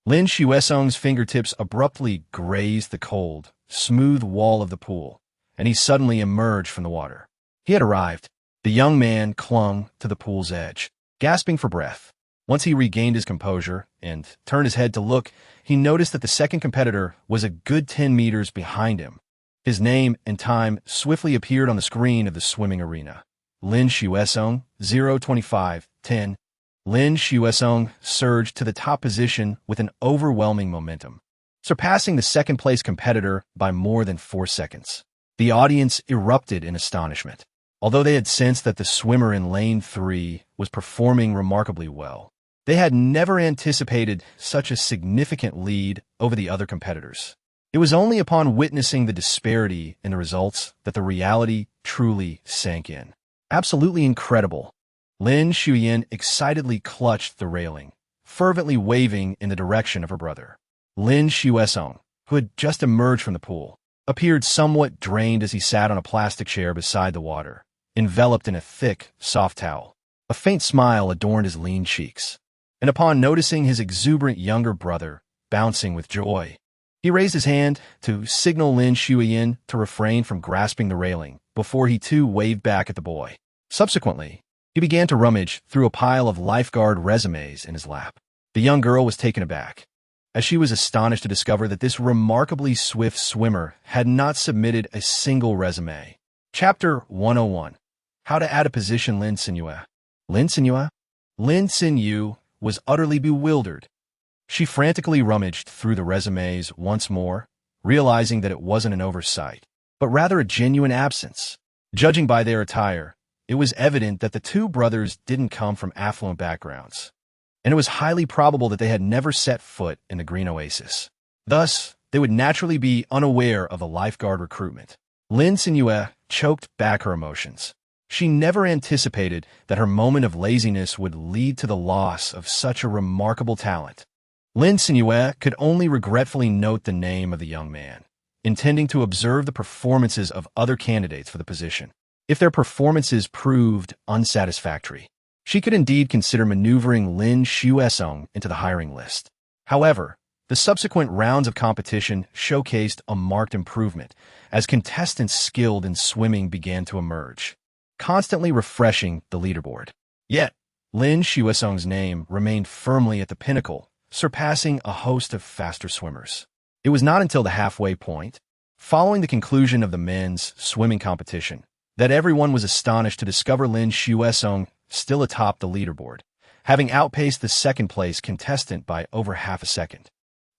Lin Cenyue's fingertips abruptly grazed the cold, smooth wall of the pool, and he suddenly emerged from the water. He had arrived. The young man clung to the pool's edge, gasping for breath. Once he regained his composure and turned his head to look, he noticed that the second competitor was a good 10 meters behind him. His name and time swiftly appeared on the screen of the swimming arena. Lin Cenyue, 0:25:10. Lin Cenyue surged to the top position with an overwhelming momentum, surpassing the second-place competitor by more than 4 seconds. The audience erupted in astonishment. Although they had sensed that the swimmer in lane 3 was performing remarkably well, they had never anticipated such a significant lead over the other competitors. It was only upon witnessing the disparity in the results that the reality truly sank in. Absolutely incredible. Lin Cenyue excitedly clutched the railing, fervently waving in the direction of her brother. Lin Cenyue, who had just emerged from the pool, appeared somewhat drained as he sat on a plastic chair beside the water, enveloped in a thick, soft towel. A faint smile adorned his lean cheeks, and upon noticing his exuberant younger brother bouncing with joy, he raised his hand to signal Lin Cenyue to refrain from grasping the railing before he too waved back at the boy. Subsequently, he began to rummage through a pile of lifeguard resumes in his lap. The young girl was taken aback, as she was astonished to discover that this remarkably swift swimmer had not submitted a single resume. Chapter 101. How to Add a Position Lin Cenyue. Lin Cenyue? Lin Cenyue was utterly bewildered. She frantically rummaged through the resumes once more, realizing that it wasn't an oversight, but rather a genuine absence. Judging by their attire, it was evident that the two brothers didn't come from affluent backgrounds, and it was highly probable that they had never set foot in the green oasis. Thus, they would naturally be unaware of a lifeguard recruitment. Lin Cenyue choked back her emotions. She never anticipated that her moment of laziness would lead to the loss of such a remarkable talent. Lin Cenyue could only regretfully note the name of the young man, intending to observe the performances of other candidates for the position. If their performances proved unsatisfactory, she could indeed consider maneuvering Lin Cenyue into the hiring list. However, the subsequent rounds of competition showcased a marked improvement as contestants skilled in swimming began to emerge, constantly refreshing the leaderboard. Yet, Lin Cenyue's name remained firmly at the pinnacle, surpassing a host of faster swimmers. It was not until the halfway point, following the conclusion of the men's swimming competition, that everyone was astonished to discover Lin Cenyue still atop the leaderboard, having outpaced the second-place contestant by over half a second.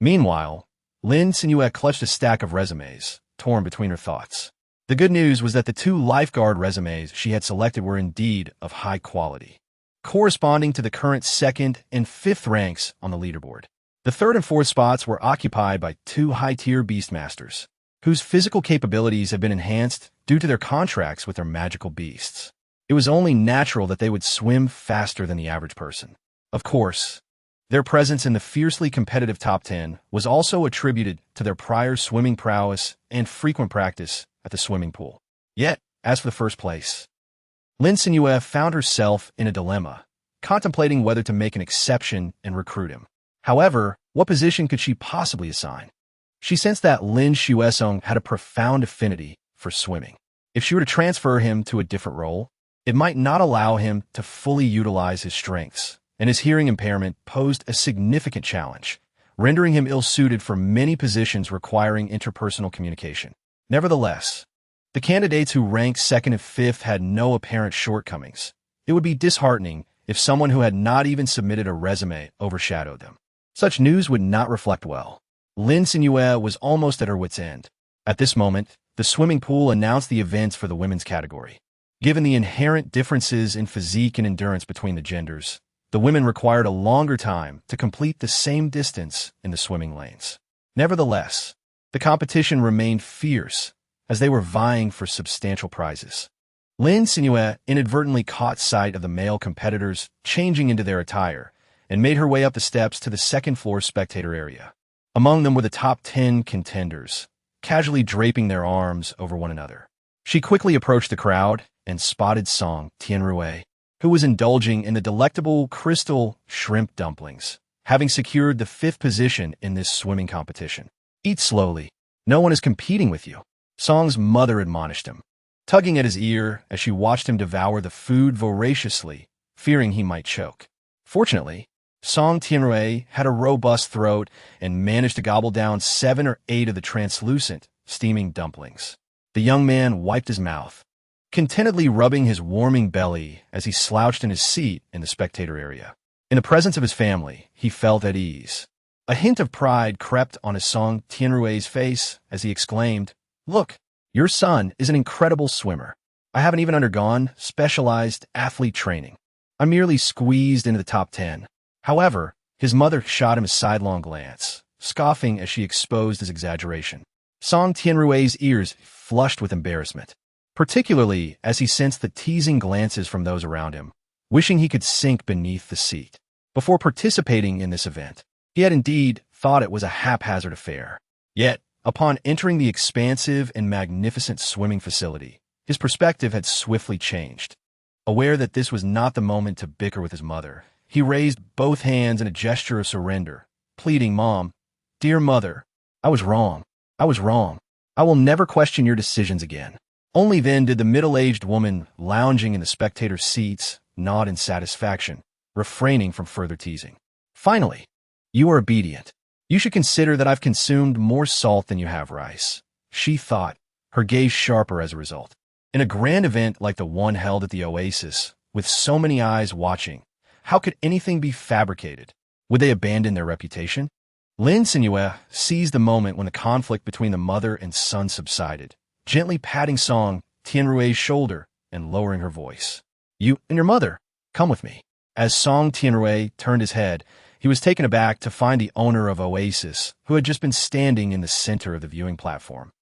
Meanwhile, Lin Cenyue clutched a stack of resumes, torn between her thoughts. The good news was that the two lifeguard resumes she had selected were indeed of high quality, corresponding to the current second and fifth ranks on the leaderboard. The third and fourth spots were occupied by two high-tier beastmasters, whose physical capabilities had been enhanced due to their contracts with their magical beasts. It was only natural that they would swim faster than the average person. Of course, their presence in the fiercely competitive top 10 was also attributed to their prior swimming prowess and frequent practice at the swimming pool. Yet, as for the first place, Lin Cenyue found herself in a dilemma, contemplating whether to make an exception and recruit him. However, what position could she possibly assign? She sensed that Lin Cenyue had a profound affinity for swimming. If she were to transfer him to a different role, it might not allow him to fully utilize his strengths, and his hearing impairment posed a significant challenge, rendering him ill-suited for many positions requiring interpersonal communication. Nevertheless, the candidates who ranked second and fifth had no apparent shortcomings. It would be disheartening if someone who had not even submitted a resume overshadowed them. Such news would not reflect well. Lin Cenyue was almost at her wit's end. At this moment, the swimming pool announced the events for the women's category. Given the inherent differences in physique and endurance between the genders, the women required a longer time to complete the same distance in the swimming lanes. Nevertheless, the competition remained fierce as they were vying for substantial prizes. Lin Cenyue inadvertently caught sight of the male competitors changing into their attire and made her way up the steps to the second-floor spectator area. Among them were the top 10 contenders, casually draping their arms over one another. She quickly approached the crowd and spotted Song Tianrui, who was indulging in the delectable crystal shrimp dumplings, having secured the fifth position in this swimming competition. "Eat slowly. No one is competing with you," Song's mother admonished him, tugging at his ear as she watched him devour the food voraciously, fearing he might choke. Fortunately, Song Tianrui had a robust throat and managed to gobble down 7 or 8 of the translucent, steaming dumplings. The young man wiped his mouth, contentedly rubbing his warming belly as he slouched in his seat in the spectator area. In the presence of his family, he felt at ease. A hint of pride crept on his Song Tianrui's face as he exclaimed, "Look, your son is an incredible swimmer. I haven't even undergone specialized athlete training. I merely squeezed into the top 10. However, his mother shot him a sidelong glance, scoffing as she exposed his exaggeration. Song Tianrui's ears flushed with embarrassment, particularly as he sensed the teasing glances from those around him, wishing he could sink beneath the seat. Before participating in this event, he had indeed thought it was a haphazard affair. Yet, upon entering the expansive and magnificent swimming facility, his perspective had swiftly changed. Aware that this was not the moment to bicker with his mother, he raised both hands in a gesture of surrender, pleading, "Mom, dear mother, I was wrong. I was wrong. I will never question your decisions again." Only then did the middle-aged woman lounging in the spectator seats nod in satisfaction, refraining from further teasing. "Finally, you are obedient. You should consider that I've consumed more salt than you have rice," she thought, her gaze sharper as a result. In a grand event like the one held at the Oasis, with so many eyes watching, how could anything be fabricated? Would they abandon their reputation? Lin Cenyue seized the moment when the conflict between the mother and son subsided, gently patting Song Tianrui's shoulder and lowering her voice. "You and your mother, come with me." As Song Tianrui turned his head, he was taken aback to find the owner of Oasis, who had just been standing in the center of the viewing platform.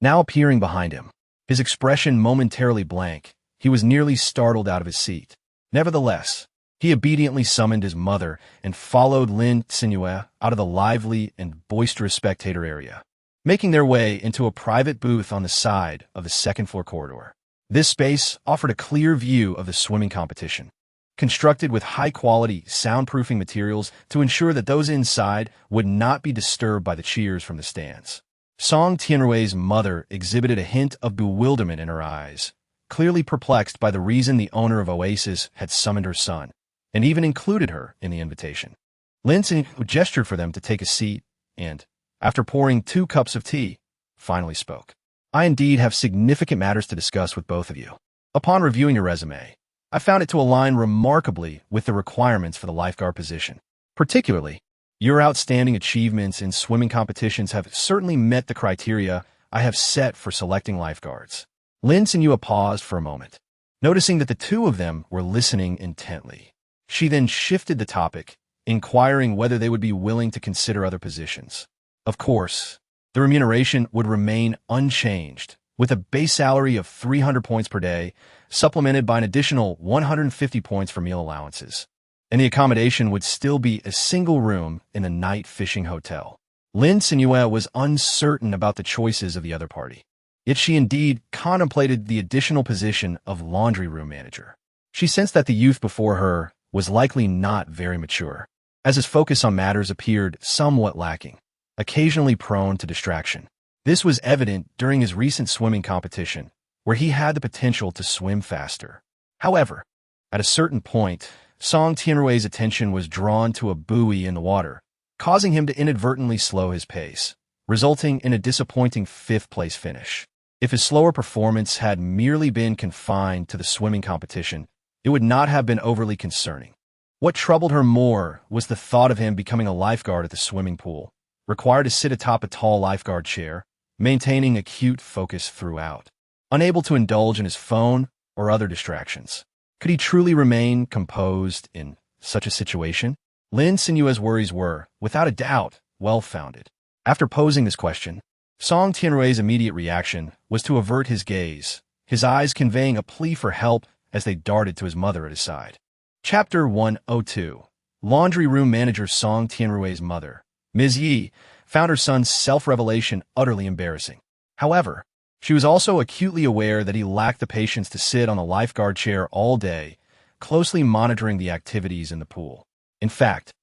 Now appearing behind him, his expression momentarily blank, he was nearly startled out of his seat. Nevertheless, he obediently summoned his mother and followed Lin Cenyue out of the lively and boisterous spectator area, making their way into a private booth on the side of the second-floor corridor. This space offered a clear view of the swimming competition, constructed with high-quality, soundproofing materials to ensure that those inside would not be disturbed by the cheers from the stands. Song Tianrui's mother exhibited a hint of bewilderment in her eyes, clearly perplexed by the reason the owner of Oasis had summoned her son, and even included her in the invitation. Lin Cenyue gestured for them to take a seat and, after pouring 2 cups of tea, finally spoke. "I indeed have significant matters to discuss with both of you. Upon reviewing your resume, I found it to align remarkably with the requirements for the lifeguard position. Particularly, your outstanding achievements in swimming competitions have certainly met the criteria I have set for selecting lifeguards." Lin Cenyue paused for a moment, noticing that the two of them were listening intently. She then shifted the topic, inquiring whether they would be willing to consider other positions. Of course, the remuneration would remain unchanged, with a base salary of 300 points per day, supplemented by an additional 150 points for meal allowances. And the accommodation would still be a single room in a night fishing hotel. Lin Cenyue was uncertain about the choices of the other party. Yet she indeed contemplated the additional position of laundry room manager. She sensed that the youth before her was likely not very mature, as his focus on matters appeared somewhat lacking, occasionally prone to distraction. This was evident during his recent swimming competition, where he had the potential to swim faster. However, at a certain point, Song Tianrui's attention was drawn to a buoy in the water, causing him to inadvertently slow his pace, resulting in a disappointing 5th-place finish. If his slower performance had merely been confined to the swimming competition, it would not have been overly concerning. What troubled her more was the thought of him becoming a lifeguard at the swimming pool, required to sit atop a tall lifeguard chair, maintaining acute focus throughout, unable to indulge in his phone or other distractions. Could he truly remain composed in such a situation? Lin Cenyue's worries were, without a doubt, well-founded. After posing this question, Song Tianrui's immediate reaction was to avert his gaze, his eyes conveying a plea for help as they darted to his mother at his side. Chapter 102. Laundry Room Manager Song Tianrui's mother, Ms. Yi, found her son's self-revelation utterly embarrassing. However, she was also acutely aware that he lacked the patience to sit on the lifeguard chair all day, closely monitoring the activities in the pool. In fact,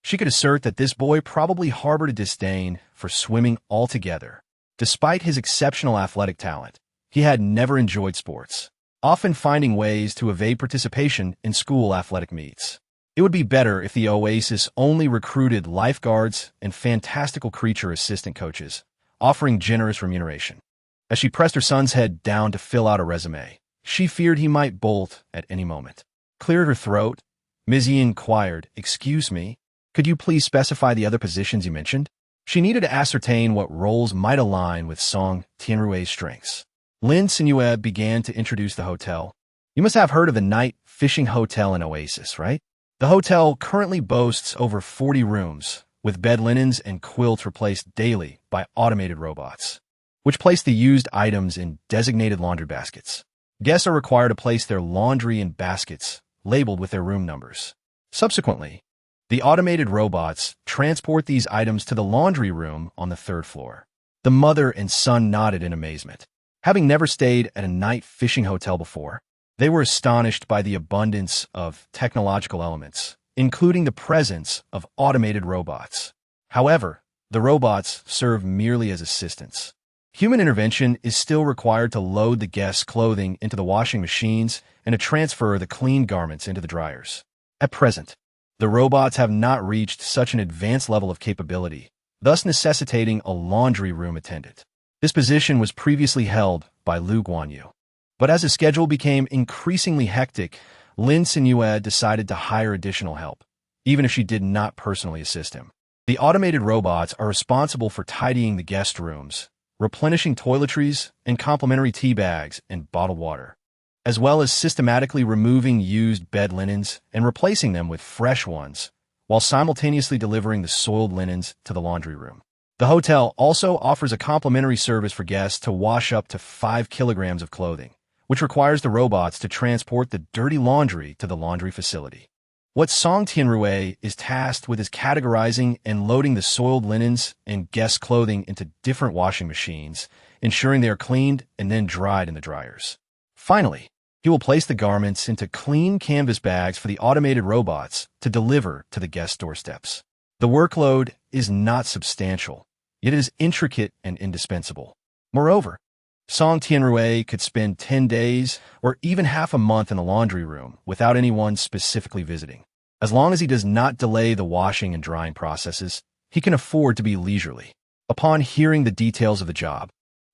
she could assert that this boy probably harbored a disdain for swimming altogether. Despite his exceptional athletic talent, he had never enjoyed sports, often finding ways to evade participation in school athletic meets. It would be better if the Oasis only recruited lifeguards and fantastical creature assistant coaches, offering generous remuneration. As she pressed her son's head down to fill out a resume, she feared he might bolt at any moment. Cleared her throat, Ms. Yi inquired, "Excuse me, could you please specify the other positions you mentioned?" She needed to ascertain what roles might align with Song Tianrui's strengths. Lin Cenyue began to introduce the hotel. "You must have heard of the night fishing hotel in Oasis, right? The hotel currently boasts over 40 rooms, with bed linens and quilts replaced daily by automated robots, which place the used items in designated laundry baskets. Guests are required to place their laundry in baskets labeled with their room numbers. Subsequently, the automated robots transport these items to the laundry room on the 3rd floor." The mother and son nodded in amazement. Having never stayed at a night fishing hotel before, they were astonished by the abundance of technological elements, including the presence of automated robots. However, the robots serve merely as assistants. Human intervention is still required to load the guests' clothing into the washing machines and to transfer the clean garments into the dryers. At present, the robots have not reached such an advanced level of capability, thus necessitating a laundry room attendant. This position was previously held by Lu Guanyu. But as his schedule became increasingly hectic, Lin Cenyue decided to hire additional help, even if she did not personally assist him. The automated robots are responsible for tidying the guest rooms, replenishing toiletries and complimentary tea bags and bottled water, as well as systematically removing used bed linens and replacing them with fresh ones, while simultaneously delivering the soiled linens to the laundry room. The hotel also offers a complimentary service for guests to wash up to 5 kilograms of clothing, which requires the robots to transport the dirty laundry to the laundry facility. What Song Tianrui is tasked with is categorizing and loading the soiled linens and guest clothing into different washing machines, ensuring they are cleaned and then dried in the dryers. Finally, he will place the garments into clean canvas bags for the automated robots to deliver to the guest doorsteps. The workload is not substantial, yet it is intricate and indispensable. Moreover, Song Tianrui could spend 10 days or even half a month in the laundry room without anyone specifically visiting. As long as he does not delay the washing and drying processes, he can afford to be leisurely. Upon hearing the details of the job,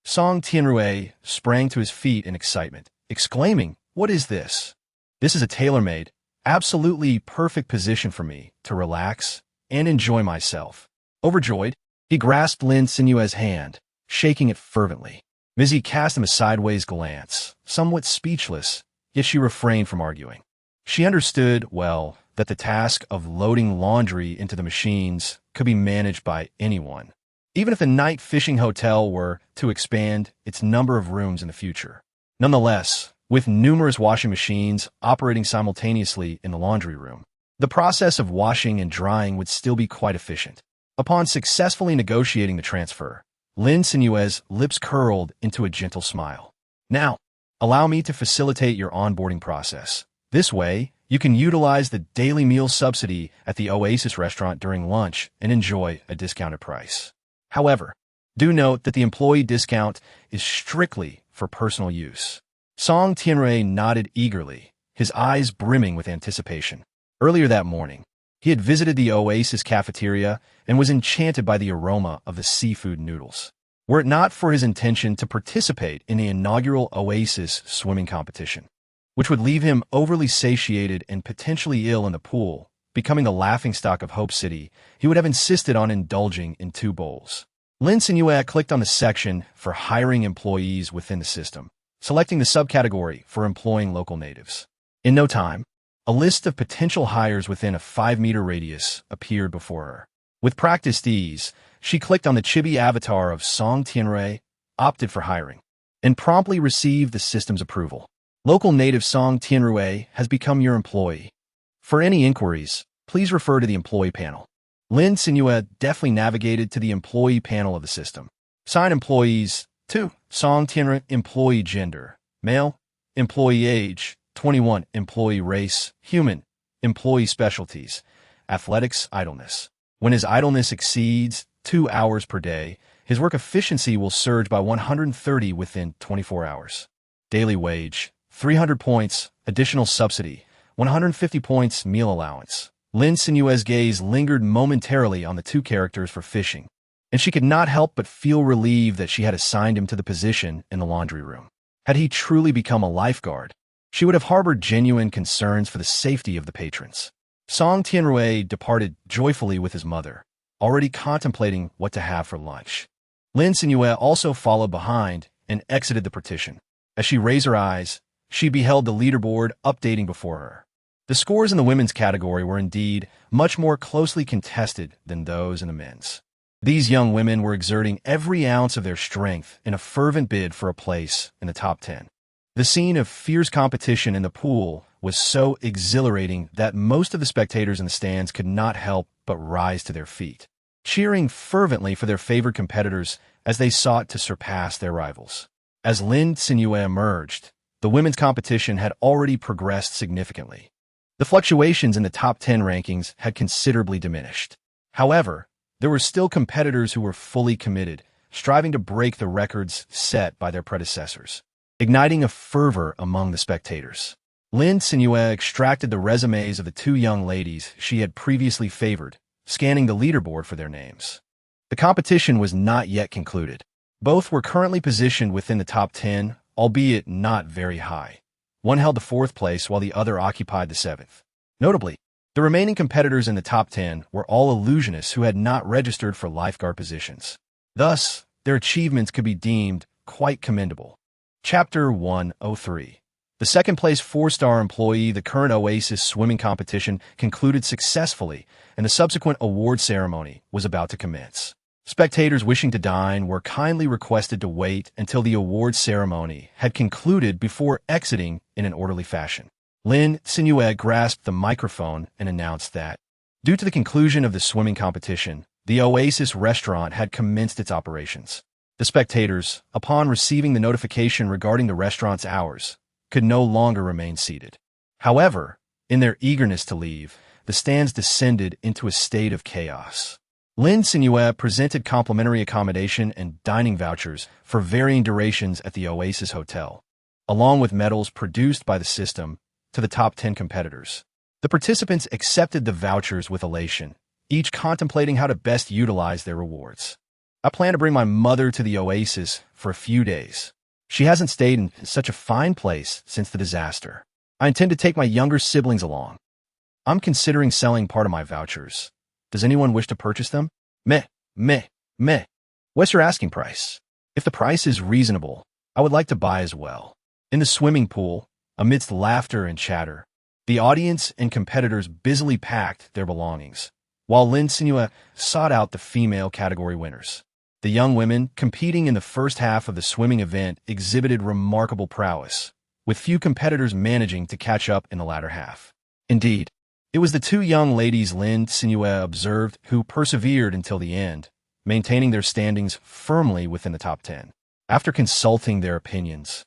Song Tianrui sprang to his feet in excitement, exclaiming, "What is this? This is a tailor-made, absolutely perfect position for me to relax and enjoy myself." Overjoyed, he grasped Lin Cenyue's hand, shaking it fervently. Mizzy cast him a sideways glance, somewhat speechless, yet she refrained from arguing. She understood, well, that the task of loading laundry into the machines could be managed by anyone, even if the night fishing hotel were to expand its number of rooms in the future. Nonetheless, with numerous washing machines operating simultaneously in the laundry room, the process of washing and drying would still be quite efficient. Upon successfully negotiating the transfer, Lin Cenyue's lips curled into a gentle smile. "Now, allow me to facilitate your onboarding process. This way, you can utilize the daily meal subsidy at the Oasis restaurant during lunch and enjoy a discounted price. However, do note that the employee discount is strictly for personal use." Song Tianrui nodded eagerly, his eyes brimming with anticipation. Earlier that morning, he had visited the Oasis cafeteria and was enchanted by the aroma of the seafood noodles. Were it not for his intention to participate in the inaugural Oasis swimming competition, which would leave him overly satiated and potentially ill in the pool, becoming the laughingstock of Hope City, he would have insisted on indulging in 2 bowls. Lin Cenyue clicked on the section for hiring employees within the system, selecting the subcategory for employing local natives. In no time, a list of potential hires within a 5-meter radius appeared before her. With practiced ease, she clicked on the chibi avatar of Song Tianrui, opted for hiring, and promptly received the system's approval. Local native Song Tianrui has become your employee. For any inquiries, please refer to the employee panel. Lin Cenyue deftly navigated to the employee panel of the system. Assign employees to Song Tianrui. Employee gender, male. Employee age, 21. Employee race, human. Employee specialties, athletics, idleness. When his idleness exceeds 2 hours per day, his work efficiency will surge by 130 within 24 hours. Daily wage, 300 points, additional subsidy, 150 points meal allowance. Lin Cenyue's gaze lingered momentarily on the 2 characters for fishing, and she could not help but feel relieved that she had assigned him to the position in the laundry room. Had he truly become a lifeguard, she would have harbored genuine concerns for the safety of the patrons. Song Tianrui departed joyfully with his mother, already contemplating what to have for lunch. Lin Cenyue also followed behind and exited the partition. As she raised her eyes, she beheld the leaderboard updating before her. The scores in the women's category were indeed much more closely contested than those in the men's. These young women were exerting every ounce of their strength in a fervent bid for a place in the top 10. The scene of fierce competition in the pool was so exhilarating that most of the spectators in the stands could not help but rise to their feet, cheering fervently for their favored competitors as they sought to surpass their rivals. As Lin Cenyue emerged, the women's competition had already progressed significantly. The fluctuations in the top 10 rankings had considerably diminished. However, there were still competitors who were fully committed, striving to break the records set by their predecessors, igniting a fervor among the spectators. Lin Cenyue extracted the resumes of the 2 young ladies she had previously favored, scanning the leaderboard for their names. The competition was not yet concluded. Both were currently positioned within the top 10, albeit not very high. One held the fourth place while the other occupied the seventh. Notably, the remaining competitors in the top 10 were all illusionists who had not registered for lifeguard positions. Thus, their achievements could be deemed quite commendable. Chapter 103. The second-place 4-star employee, the current Oasis swimming competition concluded successfully, and the subsequent award ceremony was about to commence. Spectators wishing to dine were kindly requested to wait until the award ceremony had concluded before exiting in an orderly fashion. Lin Cenyue grasped the microphone and announced that, due to the conclusion of the swimming competition, the Oasis restaurant had commenced its operations. The spectators, upon receiving the notification regarding the restaurant's hours, could no longer remain seated. However, in their eagerness to leave, the stands descended into a state of chaos. Lin Cenyue presented complimentary accommodation and dining vouchers for varying durations at the Oasis Hotel, along with medals produced by the system, to the top 10 competitors. The participants accepted the vouchers with elation, each contemplating how to best utilize their rewards. I plan to bring my mother to the Oasis for a few days. She hasn't stayed in such a fine place since the disaster. I intend to take my younger siblings along. I'm considering selling part of my vouchers. Does anyone wish to purchase them? Meh. What's your asking price? If the price is reasonable, I would like to buy as well. In the swimming pool, amidst laughter and chatter, the audience and competitors busily packed their belongings, while Lin Cenyue sought out the female category winners. The young women competing in the first half of the swimming event exhibited remarkable prowess, with few competitors managing to catch up in the latter half. Indeed, it was the two young ladies Lin Cenyue observed who persevered until the end, maintaining their standings firmly within the top 10. After consulting their opinions,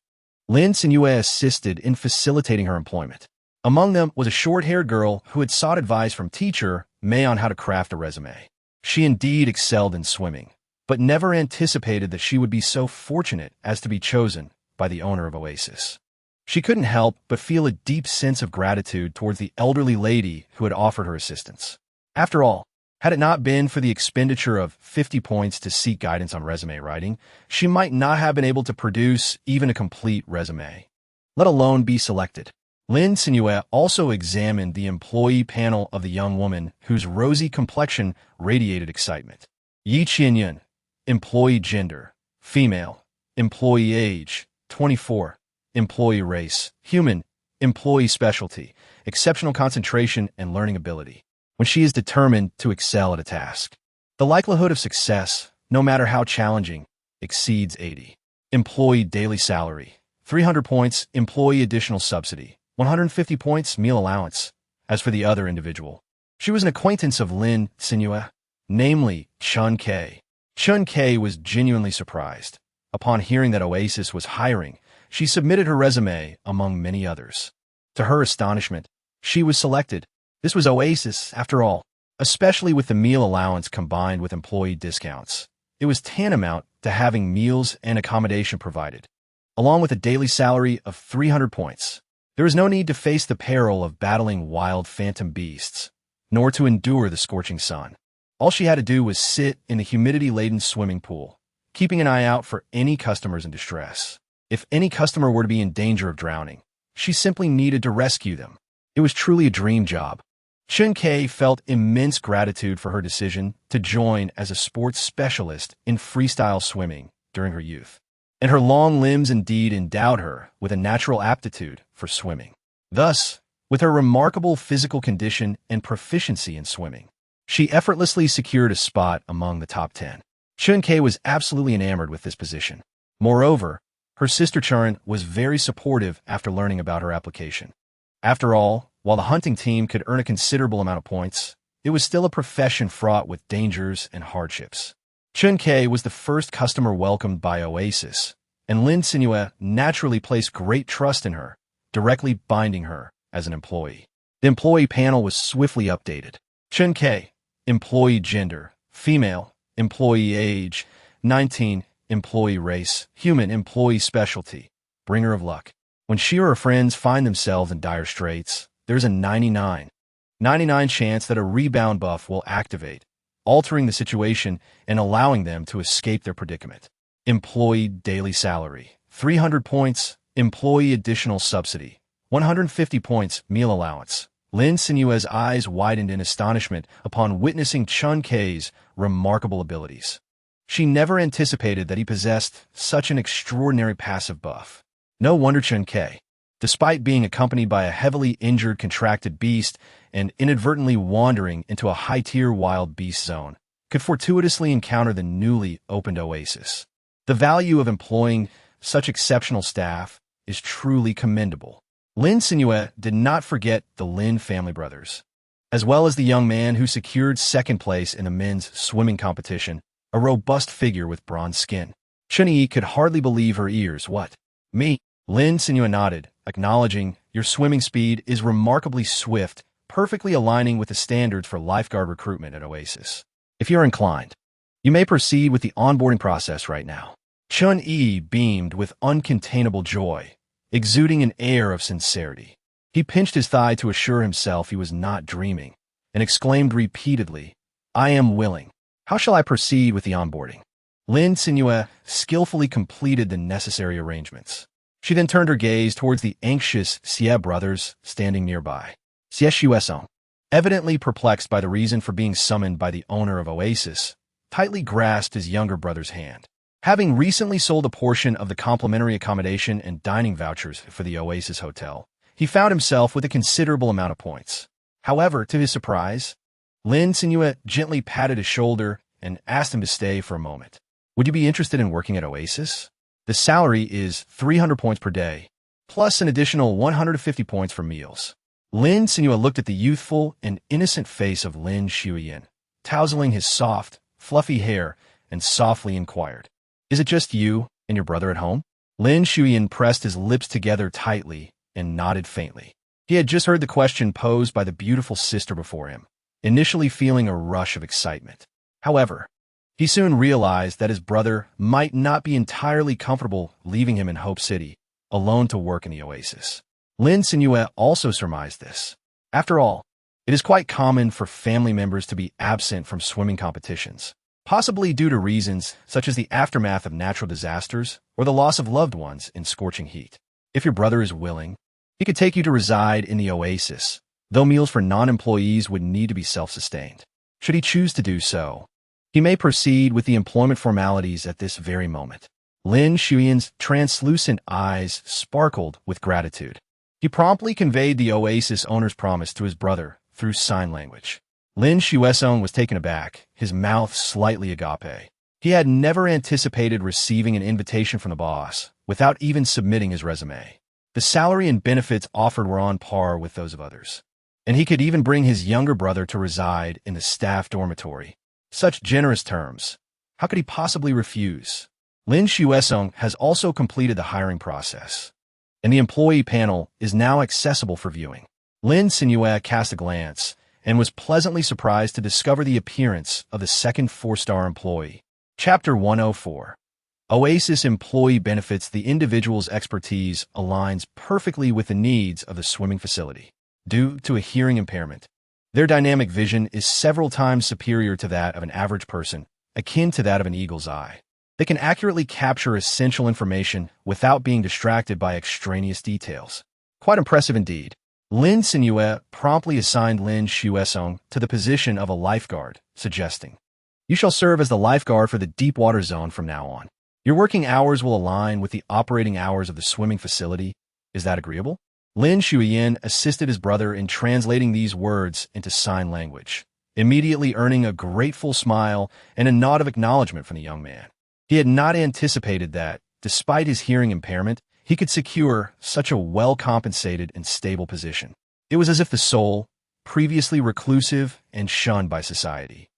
Lin Cenyue assisted in facilitating her employment. Among them was a short-haired girl who had sought advice from teacher May on how to craft a resume. She indeed excelled in swimming, but never anticipated that she would be so fortunate as to be chosen by the owner of Oasis. She couldn't help but feel a deep sense of gratitude towards the elderly lady who had offered her assistance. After all, had it not been for the expenditure of 50 points to seek guidance on resume writing, she might not have been able to produce even a complete resume, let alone be selected. Lin Cenyue also examined the employee panel of the young woman whose rosy complexion radiated excitement. Yearning, employee gender, female, employee age, 24, employee race, human, employee specialty, exceptional concentration and learning ability. When she is determined to excel at a task, the likelihood of success, no matter how challenging, exceeds 80. Employee daily salary, 300 points, employee additional subsidy, 150 points, meal allowance. As for the other individual, she was an acquaintance of Lin Cenyue, namely Chun K. Chun K was genuinely surprised. Upon hearing that Oasis was hiring, she submitted her resume among many others. To her astonishment, she was selected. This was Oasis, after all, especially with the meal allowance combined with employee discounts. It was tantamount to having meals and accommodation provided, along with a daily salary of 300 points. There was no need to face the peril of battling wild phantom beasts, nor to endure the scorching sun. All she had to do was sit in the humidity-laden swimming pool, keeping an eye out for any customers in distress. If any customer were to be in danger of drowning, she simply needed to rescue them. It was truly a dream job. Chun K felt immense gratitude for her decision to join as a sports specialist in freestyle swimming during her youth, and her long limbs indeed endowed her with a natural aptitude for swimming. Thus, with her remarkable physical condition and proficiency in swimming, she effortlessly secured a spot among the top 10. Chun K was absolutely enamored with this position. Moreover, her sister Chun was very supportive after learning about her application. After all, while the hunting team could earn a considerable amount of points, it was still a profession fraught with dangers and hardships. Chun K was the first customer welcomed by Oasis, and Lin Cenyue naturally placed great trust in her, directly binding her as an employee. The employee panel was swiftly updated. Chun K, employee gender, female, employee age, 19, employee race, human, employee specialty, bringer of luck. When she or her friends find themselves in dire straits, there's a 99 chance that a rebound buff will activate, altering the situation and allowing them to escape their predicament. Employee daily salary, 300 points, employee additional subsidy. 150 points, meal allowance. Lin Cenyue's eyes widened in astonishment upon witnessing Chun Kei's remarkable abilities. She never anticipated that he possessed such an extraordinary passive buff. No wonder Chun Kei, despite being accompanied by a heavily injured contracted beast and inadvertently wandering into a high-tier wild beast zone, could fortuitously encounter the newly opened oasis. The value of employing such exceptional staff is truly commendable. Lin Cenyue did not forget the Lin family brothers, as well as the young man who secured second place in the men's swimming competition, a robust figure with bronze skin. Chun-Yi could hardly believe her ears. What? Me? Lin Cenyue nodded, acknowledging, your swimming speed is remarkably swift, perfectly aligning with the standards for lifeguard recruitment at Oasis. If you're inclined, you may proceed with the onboarding process right now. Chun-Yi beamed with uncontainable joy, exuding an air of sincerity. He pinched his thigh to assure himself he was not dreaming, and exclaimed repeatedly, I am willing. How shall I proceed with the onboarding? Lin Cenyue skillfully completed the necessary arrangements. She then turned her gaze towards the anxious Xie brothers standing nearby. Xie Xuesong, evidently perplexed by the reason for being summoned by the owner of Oasis, tightly grasped his younger brother's hand. Having recently sold a portion of the complimentary accommodation and dining vouchers for the Oasis Hotel, he found himself with a considerable amount of points. However, to his surprise, Lin Cenyue gently patted his shoulder and asked him to stay for a moment. Would you be interested in working at Oasis? The salary is 300 points per day, plus an additional 150 points for meals. Lin Cenyue looked at the youthful and innocent face of Lin Shuyin, tousling his soft, fluffy hair, and softly inquired, Is it just you and your brother at home? Lin Shuyin pressed his lips together tightly and nodded faintly. He had just heard the question posed by the beautiful sister before him, initially feeling a rush of excitement. However, he soon realized that his brother might not be entirely comfortable leaving him in Hope City, alone to work in the Oasis. Lin Cenyue also surmised this. After all, it is quite common for family members to be absent from swimming competitions, possibly due to reasons such as the aftermath of natural disasters or the loss of loved ones in scorching heat. If your brother is willing, he could take you to reside in the Oasis, though meals for non-employees would need to be self-sustained. Should he choose to do so, he may proceed with the employment formalities at this very moment. Lin Shuyin's translucent eyes sparkled with gratitude. He promptly conveyed the Oasis owner's promise to his brother through sign language. Lin Xuesong was taken aback, his mouth slightly agape. He had never anticipated receiving an invitation from the boss without even submitting his resume. The salary and benefits offered were on par with those of others, and he could even bring his younger brother to reside in the staff dormitory. Such generous terms. How could he possibly refuse? Lin Xuesong has also completed the hiring process, and the employee panel is now accessible for viewing. Lin Cenyue cast a glance and was pleasantly surprised to discover the appearance of the second 4-star employee. Chapter 104. Oasis employee benefits. The individual's expertise aligns perfectly with the needs of the swimming facility. Due to a hearing impairment, their dynamic vision is several times superior to that of an average person, akin to that of an eagle's eye. They can accurately capture essential information without being distracted by extraneous details. Quite impressive indeed. Lin Cenyue promptly assigned Lin Xuesong to the position of a lifeguard, suggesting, You shall serve as the lifeguard for the deep water zone from now on. Your working hours will align with the operating hours of the swimming facility. Is that agreeable? Lin Shuyin assisted his brother in translating these words into sign language, immediately earning a grateful smile and a nod of acknowledgement from the young man. He had not anticipated that, despite his hearing impairment, he could secure such a well-compensated and stable position. It was as if the soul, previously reclusive and shunned by society,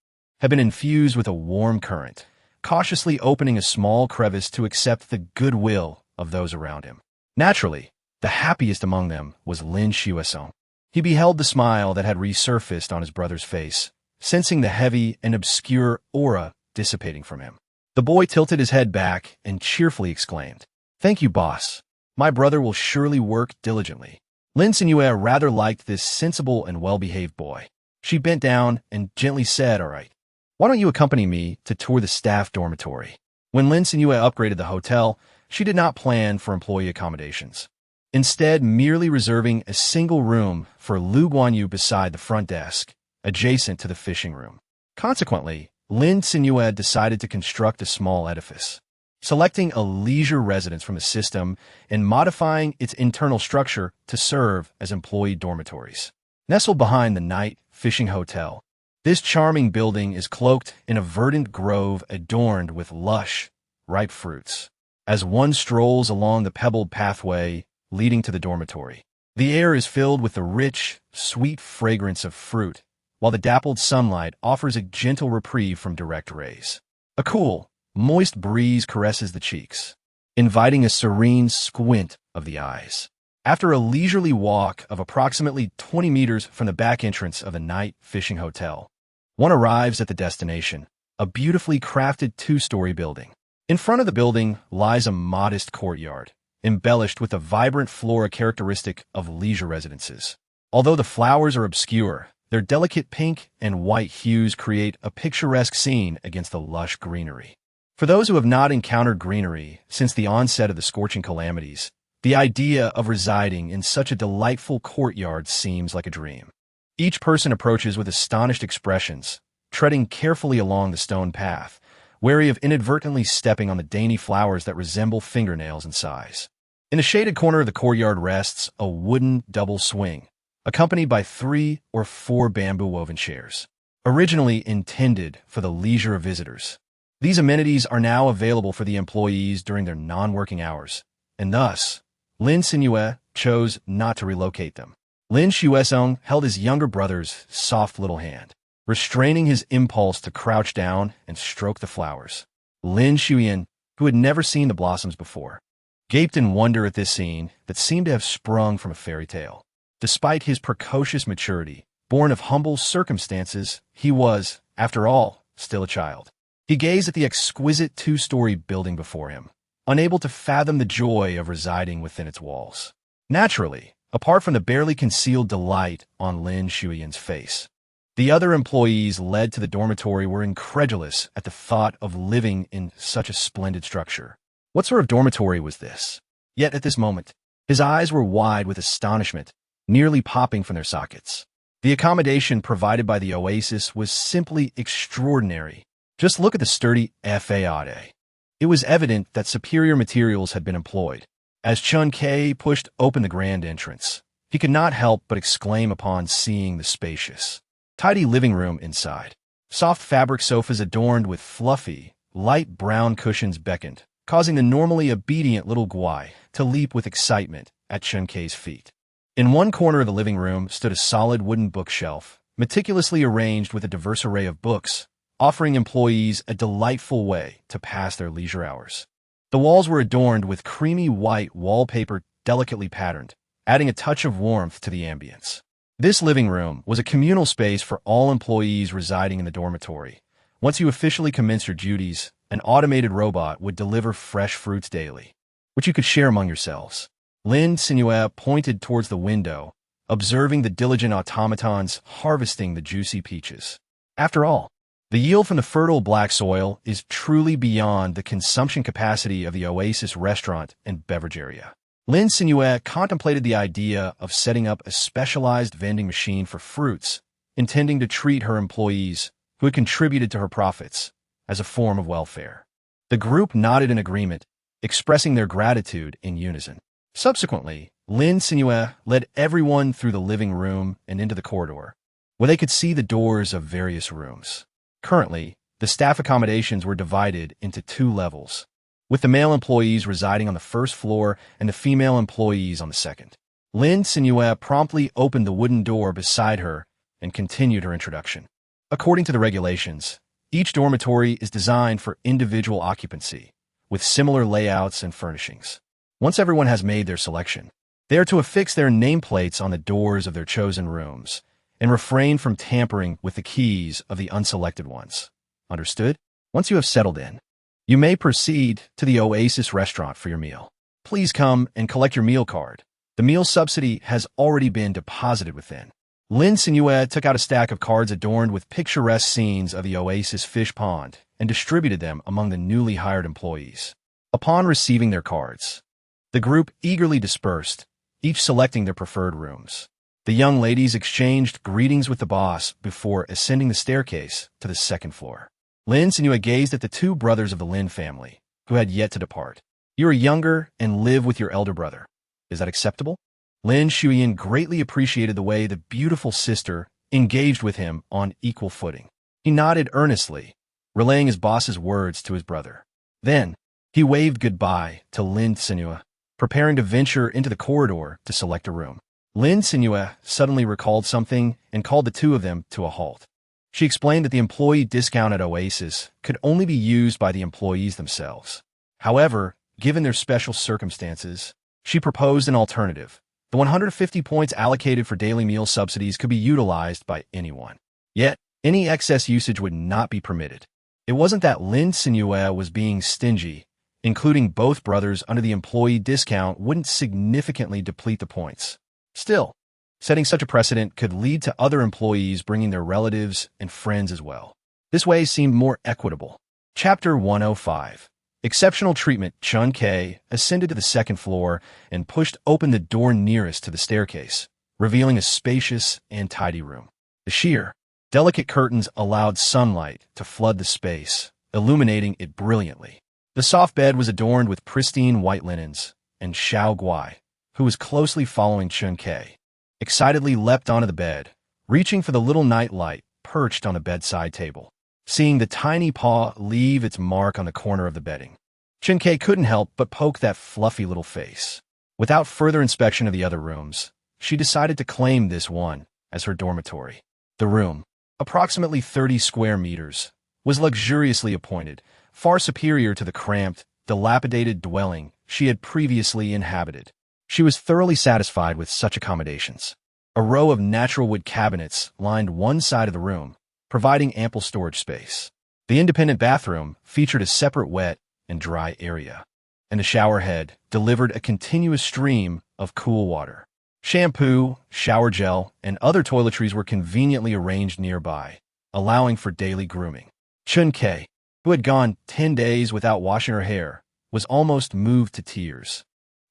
had been infused with a warm current, cautiously opening a small crevice to accept the goodwill of those around him. Naturally, the happiest among them was Lin Xuesong. He beheld the smile that had resurfaced on his brother's face, sensing the heavy and obscure aura dissipating from him. The boy tilted his head back and cheerfully exclaimed, Thank you, boss. My brother will surely work diligently. Lin Cenyue rather liked this sensible and well-behaved boy. She bent down and gently said, All right, why don't you accompany me to tour the staff dormitory? When Lin Cenyue upgraded the hotel, She did not plan for employee accommodations, instead merely reserving a single room for Lu Guanyu beside the front desk, adjacent to the fishing room. Consequently, Lin Cenyue decided to construct a small edifice, selecting a leisure residence from the system and modifying its internal structure to serve as employee dormitories. Nestled behind the night fishing hotel, this charming building is cloaked in a verdant grove adorned with lush, ripe fruits. As one strolls along the pebbled pathway leading to the dormitory, the air is filled with the rich, sweet fragrance of fruit, while the dappled sunlight offers a gentle reprieve from direct rays. A cool, moist breeze caresses the cheeks, inviting a serene squint of the eyes. After a leisurely walk of approximately 20 meters from the back entrance of the night fishing hotel, one arrives at the destination, a beautifully crafted two-story building. In front of the building lies a modest courtyard, embellished with the vibrant flora characteristic of leisure residences. Although the flowers are obscure, their delicate pink and white hues create a picturesque scene against the lush greenery. For those who have not encountered greenery since the onset of the scorching calamities, the idea of residing in such a delightful courtyard seems like a dream. Each person approaches with astonished expressions, treading carefully along the stone path, wary of inadvertently stepping on the dainty flowers that resemble fingernails in size. In the shaded corner of the courtyard rests a wooden double swing, accompanied by 3 or 4 bamboo-woven chairs, originally intended for the leisure of visitors. These amenities are now available for the employees during their non-working hours, and thus, Lin Cenyue chose not to relocate them. Lin Xuesong held his younger brother's soft little hand, restraining his impulse to crouch down and stroke the flowers. Lin Xuyan, who had never seen the blossoms before, gaped in wonder at this scene that seemed to have sprung from a fairy tale. Despite his precocious maturity, born of humble circumstances, he was, after all, still a child. He gazed at the exquisite two-story building before him, unable to fathom the joy of residing within its walls. Naturally, apart from the barely concealed delight on Lin Xuyan's face, the other employees led to the dormitory were incredulous at the thought of living in such a splendid structure. What sort of dormitory was this? Yet at this moment, his eyes were wide with astonishment, nearly popping from their sockets. The accommodation provided by the oasis was simply extraordinary. Just look at the sturdy faade. It was evident that superior materials had been employed. As Chun Kei pushed open the grand entrance, he could not help but exclaim upon seeing the spacious, tidy living room inside. Soft fabric sofas adorned with fluffy, light brown cushions beckoned, causing the normally obedient little Guai to leap with excitement at Chun Kei's feet. In one corner of the living room stood a solid wooden bookshelf, meticulously arranged with a diverse array of books, offering employees a delightful way to pass their leisure hours. The walls were adorned with creamy white wallpaper delicately patterned, adding a touch of warmth to the ambience. This living room was a communal space for all employees residing in the dormitory. Once you officially commenced your duties, an automated robot would deliver fresh fruits daily, which you could share among yourselves. Lin Cenyue pointed towards the window, observing the diligent automatons harvesting the juicy peaches. After all, the yield from the fertile black soil is truly beyond the consumption capacity of the Oasis restaurant and beverage area. Lin Cenyue contemplated the idea of setting up a specialized vending machine for fruits, intending to treat her employees, who had contributed to her profits, as a form of welfare. The group nodded in agreement, expressing their gratitude in unison. Subsequently, Lin Cenyue led everyone through the living room and into the corridor, where they could see the doors of various rooms. Currently, the staff accommodations were divided into 2 levels, with the male employees residing on the first floor and the female employees on the second. Lin Cenyue promptly opened the wooden door beside her and continued her introduction. According to the regulations, each dormitory is designed for individual occupancy, with similar layouts and furnishings. Once everyone has made their selection, they are to affix their nameplates on the doors of their chosen rooms and refrain from tampering with the keys of the unselected ones. Understood? Once you have settled in, you may proceed to the Oasis restaurant for your meal. Please come and collect your meal card. The meal subsidy has already been deposited within. Lin Cenyue took out a stack of cards adorned with picturesque scenes of the Oasis fish pond and distributed them among the newly hired employees. Upon receiving their cards, the group eagerly dispersed, each selecting their preferred rooms. The young ladies exchanged greetings with the boss before ascending the staircase to the second floor. Lin Cenyue gazed at the two brothers of the Lin family, who had yet to depart. You are younger and live with your elder brother. Is that acceptable? Lin Cenyue greatly appreciated the way the beautiful sister engaged with him on equal footing. He nodded earnestly, relaying his boss's words to his brother. Then, he waved goodbye to Lin Cenyue, preparing to venture into the corridor to select a room. Lin Cenyue suddenly recalled something and called the two of them to a halt. She explained that the employee discount at Oasis could only be used by the employees themselves. However, given their special circumstances, she proposed an alternative. The 150 points allocated for daily meal subsidies could be utilized by anyone. Yet, any excess usage would not be permitted. It wasn't that Lin Cenyue was being stingy. Including both brothers under the employee discount wouldn't significantly deplete the points. Still, setting such a precedent could lead to other employees bringing their relatives and friends as well. This way seemed more equitable. Chapter 105. Exceptional treatment. Chun Kei ascended to the second floor and pushed open the door nearest to the staircase, revealing a spacious and tidy room. The sheer, delicate curtains allowed sunlight to flood the space, illuminating it brilliantly. The soft bed was adorned with pristine white linens, and Xiao Guai, who was closely following Chun Kei, excitedly leapt onto the bed, reaching for the little night light perched on a bedside table. Seeing the tiny paw leave its mark on the corner of the bedding, Chun Kei couldn't help but poke that fluffy little face. Without further inspection of the other rooms, she decided to claim this one as her dormitory. The room, approximately 30 square meters, was luxuriously appointed, far superior to the cramped, dilapidated dwelling she had previously inhabited. She was thoroughly satisfied with such accommodations. A row of natural wood cabinets lined one side of the room, providing ample storage space. The independent bathroom featured a separate wet and dry area, and the shower head delivered a continuous stream of cool water. Shampoo, shower gel, and other toiletries were conveniently arranged nearby, allowing for daily grooming. Chun Kei, who had gone 10 days without washing her hair, was almost moved to tears.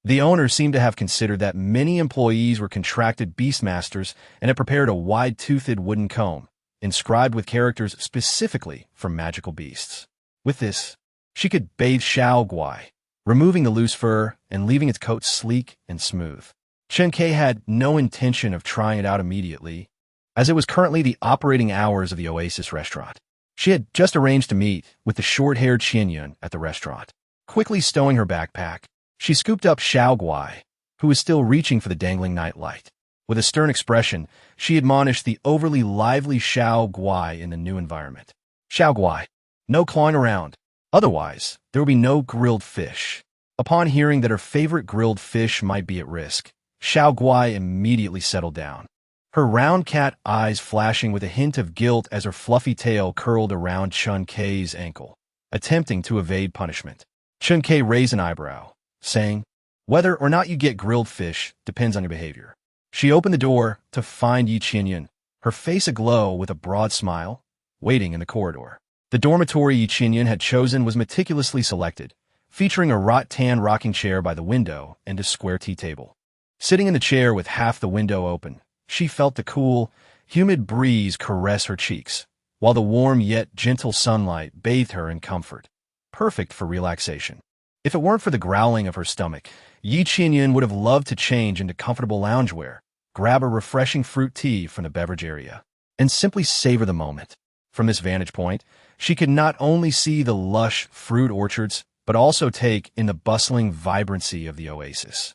The owner seemed to have considered that many employees were contracted beastmasters and had prepared a wide-toothed wooden comb, inscribed with characters specifically for magical beasts. With this, she could bathe Xiao Guai, removing the loose fur and leaving its coat sleek and smooth. Chun Kei had no intention of trying it out immediately, as it was currently the operating hours of the Oasis restaurant. She had just arranged to meet with the short-haired Qianyun at the restaurant. Quickly stowing her backpack, she scooped up Xiao Guai, who was still reaching for the dangling nightlight. With a stern expression, she admonished the overly lively Xiao Guai in the new environment. Xiao Guai, no clawing around. Otherwise, there will be no grilled fish. Upon hearing that her favorite grilled fish might be at risk, Xiao Guai immediately settled down, her round cat eyes flashing with a hint of guilt as her fluffy tail curled around Chun Kei's ankle, attempting to evade punishment. Chun Kei raised an eyebrow, saying, "Whether or not you get grilled fish depends on your behavior." She opened the door to find Yi Qianyun, her face aglow with a broad smile, waiting in the corridor. The dormitory Yi Qianyun had chosen was meticulously selected, featuring a wrought-tan rocking chair by the window and a square tea table. Sitting in the chair with half the window open, she felt the cool, humid breeze caress her cheeks, while the warm yet gentle sunlight bathed her in comfort, perfect for relaxation. If it weren't for the growling of her stomach, Yi Qianyun would have loved to change into comfortable loungewear, grab a refreshing fruit tea from the beverage area, and simply savor the moment. From this vantage point, she could not only see the lush fruit orchards, but also take in the bustling vibrancy of the oasis.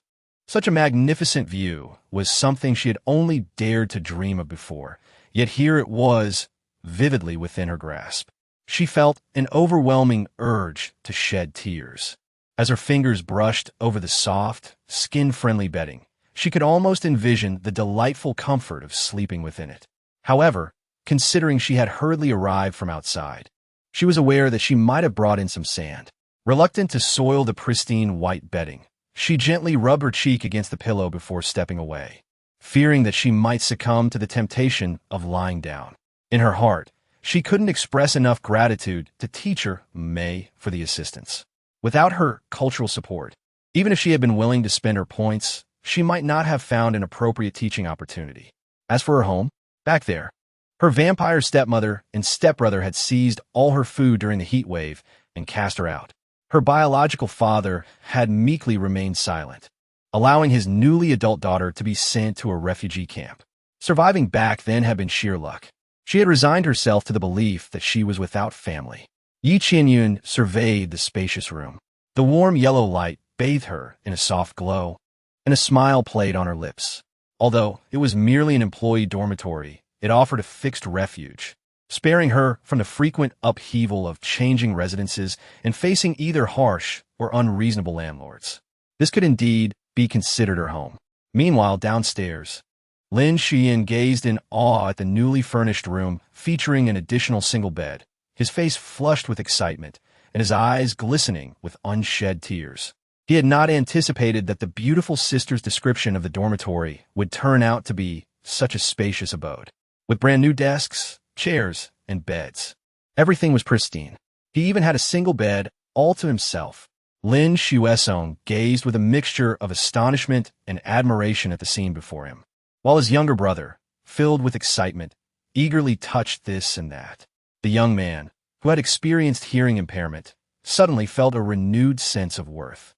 Such a magnificent view was something she had only dared to dream of before, yet here it was, vividly within her grasp. She felt an overwhelming urge to shed tears. As her fingers brushed over the soft, skin-friendly bedding, she could almost envision the delightful comfort of sleeping within it. However, considering she had hurriedly arrived from outside, she was aware that she might have brought in some sand. Reluctant to soil the pristine white bedding, she gently rubbed her cheek against the pillow before stepping away, fearing that she might succumb to the temptation of lying down. In her heart, she couldn't express enough gratitude to teacher Mei for the assistance. Without her cultural support, even if she had been willing to spend her points, she might not have found an appropriate teaching opportunity. As for her home, back there, her vampire stepmother and stepbrother had seized all her food during the heat wave and cast her out. Her biological father had meekly remained silent, allowing his newly adult daughter to be sent to a refugee camp. Surviving back then had been sheer luck. She had resigned herself to the belief that she was without family. Lin Cenyue surveyed the spacious room. The warm yellow light bathed her in a soft glow, and a smile played on her lips. Although it was merely an employee dormitory, it offered a fixed refuge, sparing her from the frequent upheaval of changing residences and facing either harsh or unreasonable landlords. This could indeed be considered her home. Meanwhile, downstairs, Lin Cenyue gazed in awe at the newly furnished room featuring an additional single bed, his face flushed with excitement and his eyes glistening with unshed tears. He had not anticipated that the beautiful sister's description of the dormitory would turn out to be such a spacious abode. With brand new desks, chairs, and beds. Everything was pristine. He even had a single bed all to himself. Lin Cenyue gazed with a mixture of astonishment and admiration at the scene before him, while his younger brother, filled with excitement, eagerly touched this and that. The young man, who had experienced hearing impairment, suddenly felt a renewed sense of worth.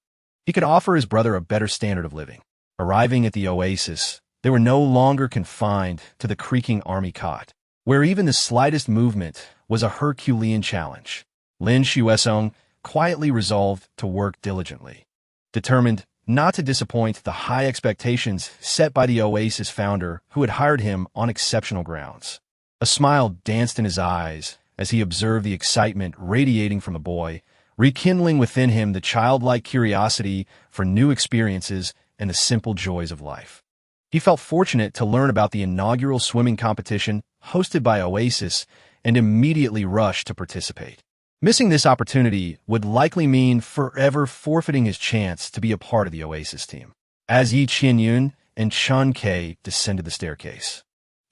He could offer his brother a better standard of living. Arriving at the oasis, they were no longer confined to the creaking army cot, where even the slightest movement was a Herculean challenge. Lin Cenyue quietly resolved to work diligently, determined not to disappoint the high expectations set by the oasis founder who had hired him on exceptional grounds. A smile danced in his eyes as he observed the excitement radiating from the boy, rekindling within him the childlike curiosity for new experiences and the simple joys of life. He felt fortunate to learn about the inaugural swimming competition hosted by Oasis and immediately rushed to participate. Missing this opportunity would likely mean forever forfeiting his chance to be a part of the Oasis team. As Lin Cenyue and Chun Kei descended the staircase,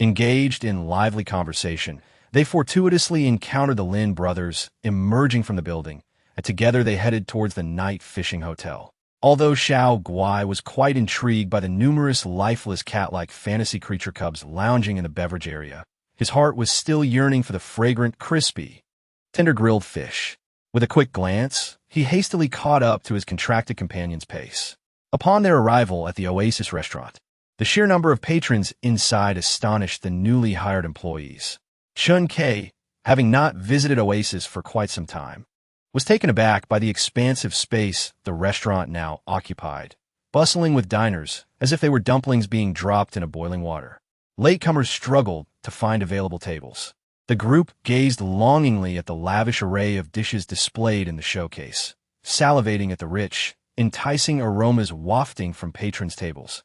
engaged in lively conversation, they fortuitously encountered the Lin brothers emerging from the building, and together they headed towards the night fishing hotel. Although Xiao Guai was quite intrigued by the numerous lifeless cat-like fantasy creature cubs lounging in the beverage area, his heart was still yearning for the fragrant, crispy, tender grilled fish. With a quick glance, he hastily caught up to his contracted companion's pace. Upon their arrival at the Oasis restaurant, the sheer number of patrons inside astonished the newly hired employees. Chun Kei, having not visited Oasis for quite some time, was taken aback by the expansive space the restaurant now occupied, bustling with diners as if they were dumplings being dropped in a boiling water. Latecomers struggled to find available tables. The group gazed longingly at the lavish array of dishes displayed in the showcase, salivating at the rich, enticing aromas wafting from patrons' tables,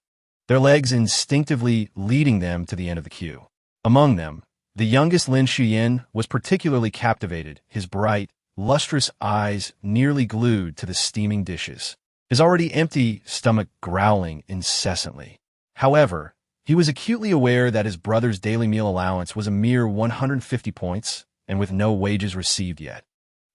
their legs instinctively leading them to the end of the queue. Among them, the youngest Lin Cenyue was particularly captivated, his bright, lustrous eyes nearly glued to the steaming dishes, his already empty stomach growling incessantly. However, he was acutely aware that his brother's daily meal allowance was a mere 150 points, and with no wages received yet,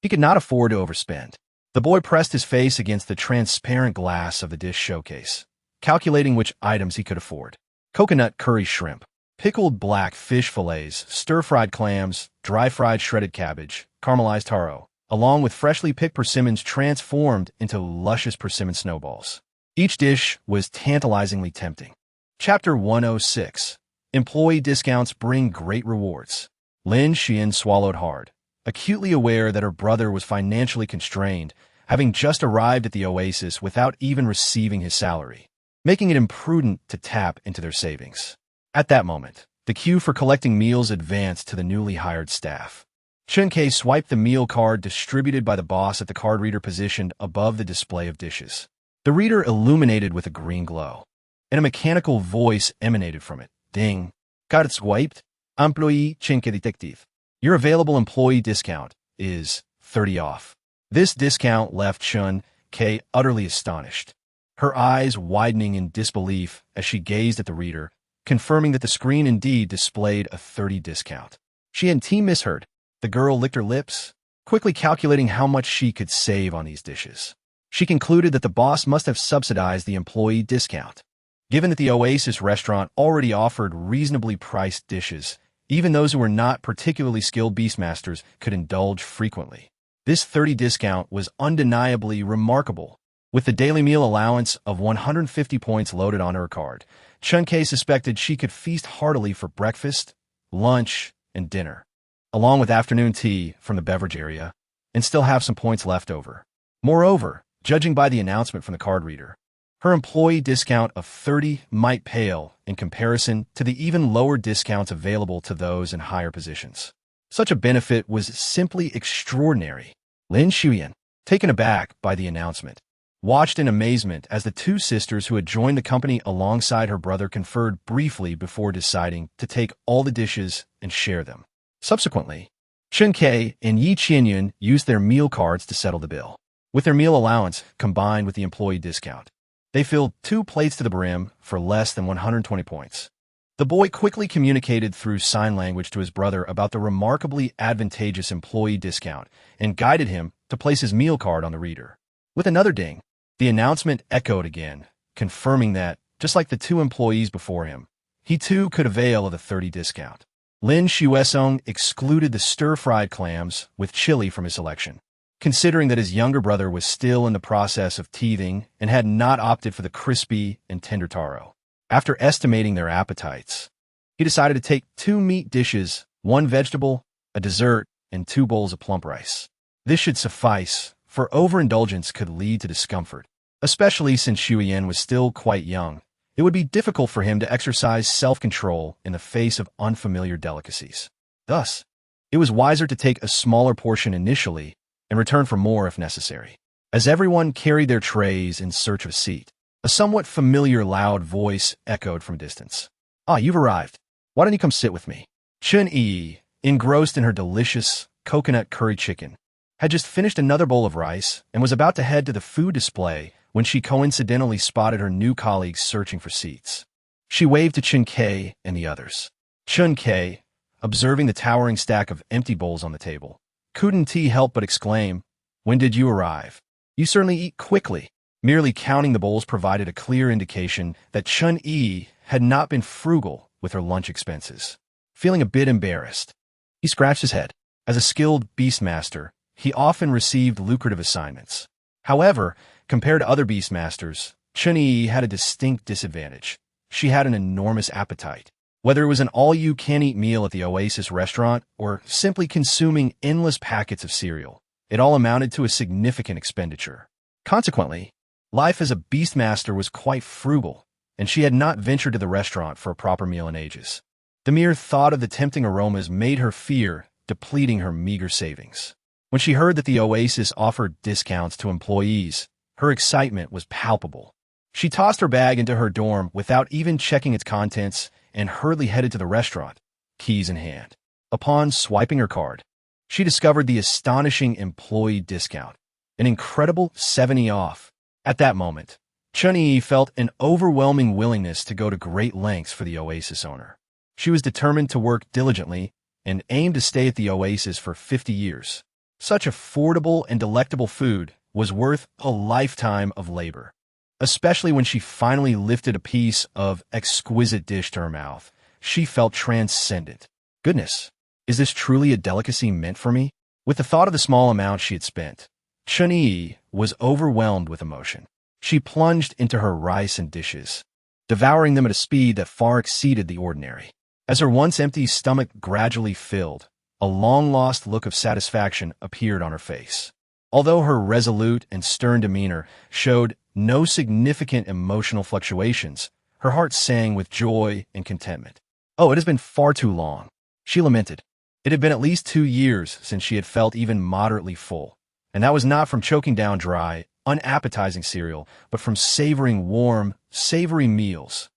he could not afford to overspend. The boy pressed his face against the transparent glass of the dish showcase, calculating which items he could afford. Coconut curry shrimp, pickled black fish fillets, stir-fried clams, dry-fried shredded cabbage, caramelized taro, along with freshly picked persimmons transformed into luscious persimmon snowballs. Each dish was tantalizingly tempting. Chapter 106. Employee discounts bring great rewards. Lin Cenyue swallowed hard, acutely aware that her brother was financially constrained, having just arrived at the Oasis without even receiving his salary, making it imprudent to tap into their savings. At that moment, the queue for collecting meals advanced to the newly hired staff. Chun Kei swiped the meal card distributed by the boss at the card reader positioned above the display of dishes. The reader illuminated with a green glow, and a mechanical voice emanated from it. Ding. Card swiped. Employee Chun Kei Detective. Your available employee discount is 30 off. This discount left Chun Kei utterly astonished, her eyes widening in disbelief as she gazed at the reader, confirming that the screen indeed displayed a 30 discount. She had misheard. The girl licked her lips, quickly calculating how much she could save on these dishes. She concluded that the boss must have subsidized the employee discount. Given that the Oasis restaurant already offered reasonably priced dishes, even those who were not particularly skilled beastmasters could indulge frequently. This 30 discount was undeniably remarkable. With the daily meal allowance of 150 points loaded on her card, Cenyue suspected she could feast heartily for breakfast, lunch, and dinner, along with afternoon tea from the beverage area, and still have some points left over. Moreover, judging by the announcement from the card reader, her employee discount of 30 might pale in comparison to the even lower discounts available to those in higher positions. Such a benefit was simply extraordinary. Lin Cenyue, taken aback by the announcement, watched in amazement as the two sisters who had joined the company alongside her brother conferred briefly before deciding to take all the dishes and share them. Subsequently, Cenyue and Yearning used their meal cards to settle the bill. With their meal allowance combined with the employee discount, they filled 2 plates to the brim for less than 120 points. The boy quickly communicated through sign language to his brother about the remarkably advantageous employee discount and guided him to place his meal card on the reader. With another ding, the announcement echoed again, confirming that, just like the 2 employees before him, he too could avail of the 30 discount. Lin Cenyue excluded the stir-fried clams with chili from his selection, considering that his younger brother was still in the process of teething and had not opted for the crispy and tender taro. After estimating their appetites, he decided to take 2 meat dishes, 1 vegetable, a dessert, and 2 bowls of plump rice. This should suffice, for overindulgence could lead to discomfort. Especially since Xuyen was still quite young, it would be difficult for him to exercise self-control in the face of unfamiliar delicacies. Thus, it was wiser to take a smaller portion initially and return for more if necessary. As everyone carried their trays in search of a seat, a somewhat familiar loud voice echoed from a distance. "Ah, you've arrived. Why don't you come sit with me?" Cenyue, engrossed in her delicious coconut curry chicken, had just finished another bowl of rice and was about to head to the food display when she coincidentally spotted her new colleagues searching for seats. She waved to Cenyue and the others. Cenyue, observing the towering stack of empty bowls on the table, couldn't help but exclaim, "When did you arrive? You certainly eat quickly." Merely counting the bowls provided a clear indication that Cenyue had not been frugal with her lunch expenses. Feeling a bit embarrassed, he scratched his head. As a skilled beastmaster, he often received lucrative assignments. However, compared to other beastmasters, Cenyue had a distinct disadvantage. She had an enormous appetite. Whether it was an all-you-can-eat meal at the Oasis restaurant or simply consuming endless packets of cereal, it all amounted to a significant expenditure. Consequently, life as a beastmaster was quite frugal, and she had not ventured to the restaurant for a proper meal in ages. The mere thought of the tempting aromas made her fear depleting her meager savings. When she heard that the Oasis offered discounts to employees, her excitement was palpable. She tossed her bag into her dorm without even checking its contents and hurriedly headed to the restaurant, keys in hand. Upon swiping her card, she discovered the astonishing employee discount, an incredible 70 off. At that moment, Cenyue felt an overwhelming willingness to go to great lengths for the Oasis owner. She was determined to work diligently and aimed to stay at the Oasis for 50 years. Such affordable and delectable food was worth a lifetime of labor. Especially when she finally lifted a piece of exquisite dish to her mouth, she felt transcendent. Goodness, is this truly a delicacy meant for me? With the thought of the small amount she had spent, Cenyue was overwhelmed with emotion. She plunged into her rice and dishes, devouring them at a speed that far exceeded the ordinary. As her once empty stomach gradually filled, a long-lost look of satisfaction appeared on her face. Although her resolute and stern demeanor showed no significant emotional fluctuations, her heart sang with joy and contentment. "Oh, it has been far too long," she lamented. It had been at least 2 years since she had felt even moderately full, and that was not from choking down dry, unappetizing cereal, but from savoring warm, savory meals.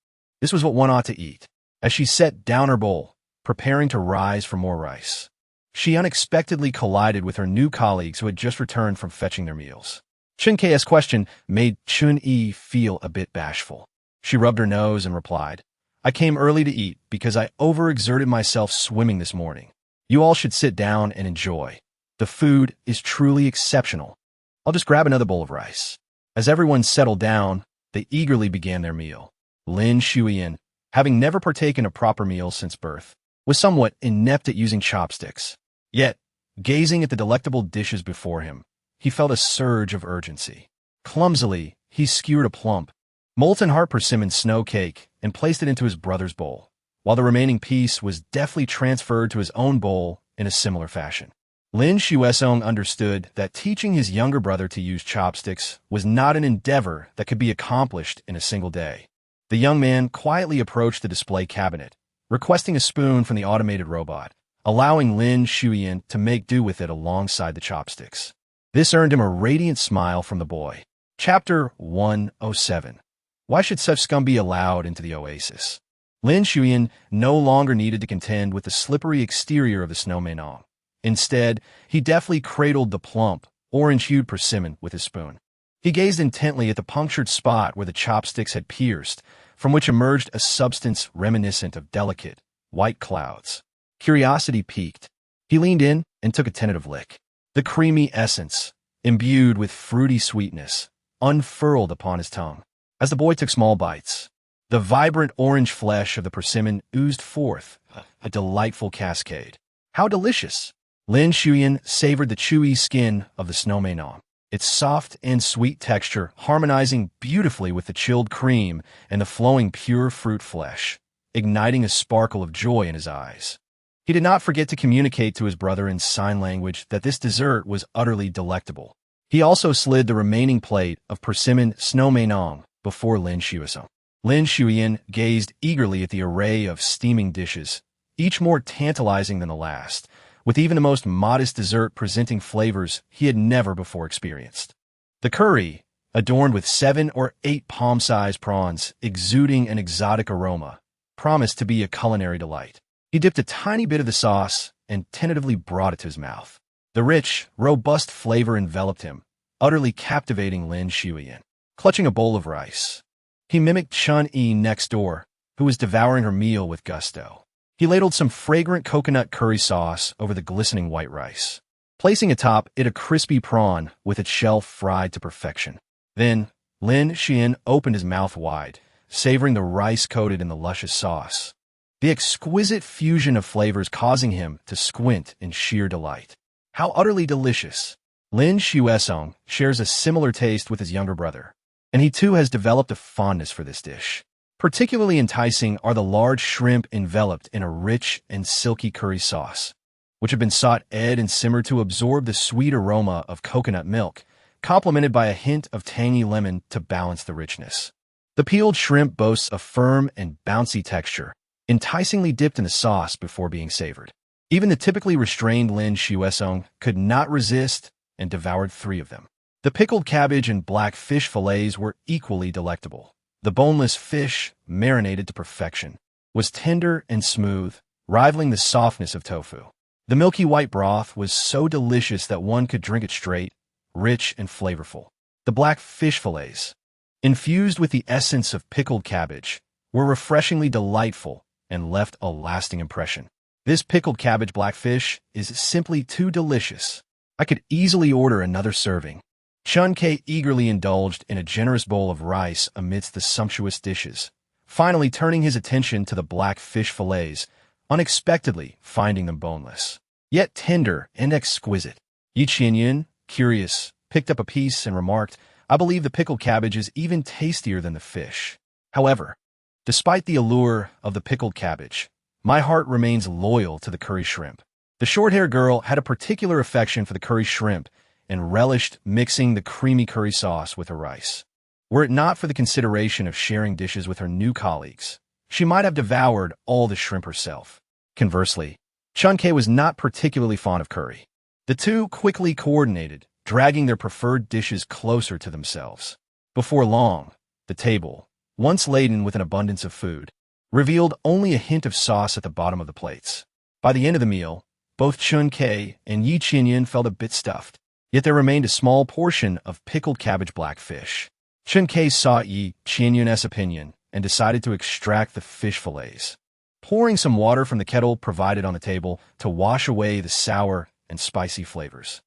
This was what one ought to eat. As she set down her bowl, preparing to rise for more rice, she unexpectedly collided with her new colleagues who had just returned from fetching their meals. Cenyue's question made Cenyue feel a bit bashful. She rubbed her nose and replied, "I came early to eat because I overexerted myself swimming this morning. You all should sit down and enjoy." The food is truly exceptional. I'll just grab another bowl of rice. As everyone settled down, they eagerly began their meal. Lin Cenyue, having never partaken a proper meal since birth, was somewhat inept at using chopsticks. Yet, gazing at the delectable dishes before him, he felt a surge of urgency. Clumsily, he skewered a plump, molten heart persimmon snow cake and placed it into his brother's bowl, while the remaining piece was deftly transferred to his own bowl in a similar fashion. Lin Cenyue understood that teaching his younger brother to use chopsticks was not an endeavor that could be accomplished in a single day. The young man quietly approached the display cabinet, requesting a spoon from the automated robot, allowing Lin Cenyue to make do with it alongside the chopsticks. This earned him a radiant smile from the boy. Chapter 107. Why should such scum be allowed into the oasis? Lin Cenyue no longer needed to contend with the slippery exterior of the snowman. Instead, he deftly cradled the plump, orange-hued persimmon with his spoon. He gazed intently at the punctured spot where the chopsticks had pierced, from which emerged a substance reminiscent of delicate, white clouds. Curiosity piqued. He leaned in and took a tentative lick. The creamy essence, imbued with fruity sweetness, unfurled upon his tongue. As the boy took small bites, the vibrant orange flesh of the persimmon oozed forth, a delightful cascade. How delicious! Lin Cenyue savored the chewy skin of the snowman, its soft and sweet texture harmonizing beautifully with the chilled cream and the flowing pure fruit flesh, igniting a sparkle of joy in his eyes. He did not forget to communicate to his brother in sign language that this dessert was utterly delectable. He also slid the remaining plate of persimmon snowman before Lin Cenyue. Lin Cenyue gazed eagerly at the array of steaming dishes, each more tantalizing than the last, with even the most modest dessert presenting flavors he had never before experienced. The curry, adorned with 7 or 8 palm-sized prawns exuding an exotic aroma, promised to be a culinary delight. He dipped a tiny bit of the sauce and tentatively brought it to his mouth. The rich, robust flavor enveloped him, utterly captivating Lin Cenyue. Clutching a bowl of rice, he mimicked Chun-Yi next door, who was devouring her meal with gusto. He ladled some fragrant coconut curry sauce over the glistening white rice, placing atop it a crispy prawn with its shell fried to perfection. Then, Lin Cenyue opened his mouth wide, savoring the rice coated in the luscious sauce, the exquisite fusion of flavors causing him to squint in sheer delight. How utterly delicious! Lin Cenyue shares a similar taste with his younger brother, and he too has developed a fondness for this dish. Particularly enticing are the large shrimp enveloped in a rich and silky curry sauce, which have been sautéed and simmered to absorb the sweet aroma of coconut milk, complemented by a hint of tangy lemon to balance the richness. The peeled shrimp boasts a firm and bouncy texture, enticingly dipped in the sauce before being savored. Even the typically restrained Lin Cenyue could not resist and devoured 3 of them. The pickled cabbage and black fish fillets were equally delectable. The boneless fish, marinated to perfection, was tender and smooth, rivaling the softness of tofu. The milky white broth was so delicious that one could drink it straight, rich and flavorful. The black fish fillets, infused with the essence of pickled cabbage, were refreshingly delightful and left a lasting impression. This pickled cabbage blackfish is simply too delicious. I could easily order another serving. Chun-Kei eagerly indulged in a generous bowl of rice amidst the sumptuous dishes, finally turning his attention to the black fish fillets, unexpectedly finding them boneless, yet tender and exquisite. Yearning, curious, picked up a piece and remarked, "I believe the pickled cabbage is even tastier than the fish." However, despite the allure of the pickled cabbage, my heart remains loyal to the curry shrimp. The short-haired girl had a particular affection for the curry shrimp and relished mixing the creamy curry sauce with her rice. Were it not for the consideration of sharing dishes with her new colleagues, she might have devoured all the shrimp herself. Conversely, Chun-Kei was not particularly fond of curry. The two quickly coordinated, dragging their preferred dishes closer to themselves. Before long, the table, once laden with an abundance of food, revealed only a hint of sauce at the bottom of the plates. By the end of the meal, both Chun-Kei and Yearning felt a bit stuffed. Yet there remained a small portion of pickled cabbage blackfish. Chun-Kei sought Yearning's opinion and decided to extract the fish fillets. Pouring some water from the kettle provided on the table to wash away the sour and spicy flavors.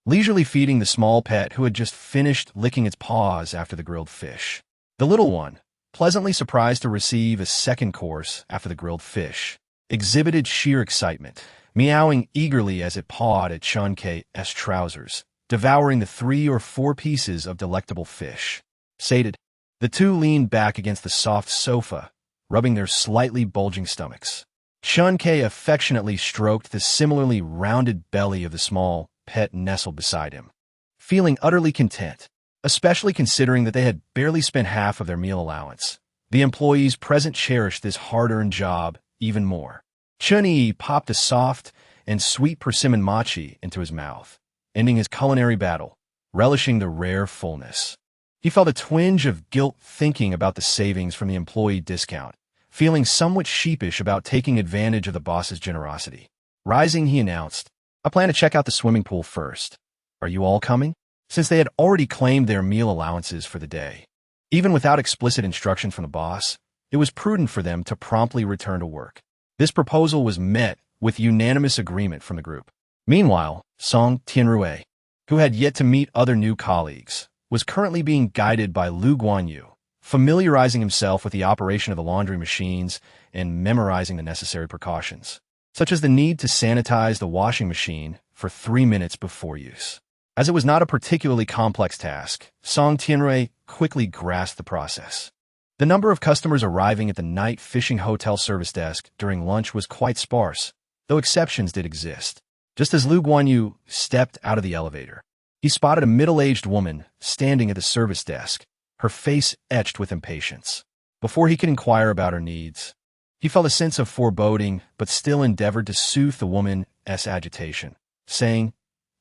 Leisurely feeding the small pet who had just finished licking its paws after the grilled fish. The little one, pleasantly surprised to receive a second course after the grilled fish, exhibited sheer excitement, meowing eagerly as it pawed at Cenyue's trousers, devouring the 3 or 4 pieces of delectable fish. Sated, the two leaned back against the soft sofa, rubbing their slightly bulging stomachs. Cenyue affectionately stroked the similarly rounded belly of the small pet nestled beside him, feeling utterly content, especially considering that they had barely spent half of their meal allowance. The employees present cherished this hard-earned job even more. Cenyue popped a soft and sweet persimmon mochi into his mouth, ending his culinary battle, relishing the rare fullness. He felt a twinge of guilt thinking about the savings from the employee discount, feeling somewhat sheepish about taking advantage of the boss's generosity. Rising, he announced, "I plan to check out the swimming pool first. Are you all coming?" Since they had already claimed their meal allowances for the day. Even without explicit instruction from the boss, it was prudent for them to promptly return to work. This proposal was met with unanimous agreement from the group. Meanwhile, Lin Cenyue, who had yet to meet other new colleagues, was currently being guided by Lu Guanyu, familiarizing himself with the operation of the laundry machines and memorizing the necessary precautions, such as the need to sanitize the washing machine for 3 minutes before use. As it was not a particularly complex task, Lin Cenyue quickly grasped the process. The number of customers arriving at the night fishing hotel service desk during lunch was quite sparse, though exceptions did exist. Just as Lu Guanyu stepped out of the elevator, he spotted a middle-aged woman standing at the service desk, her face etched with impatience. Before he could inquire about her needs, he felt a sense of foreboding but still endeavored to soothe the woman's agitation, saying,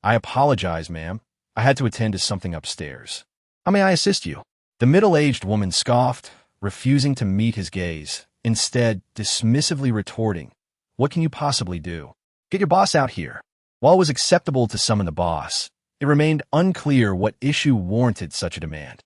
"I apologize, ma'am. I had to attend to something upstairs. How may I assist you?" The middle-aged woman scoffed, refusing to meet his gaze, instead dismissively retorting, "What can you possibly do? Get your boss out here." While it was acceptable to summon the boss, it remained unclear what issue warranted such a demand.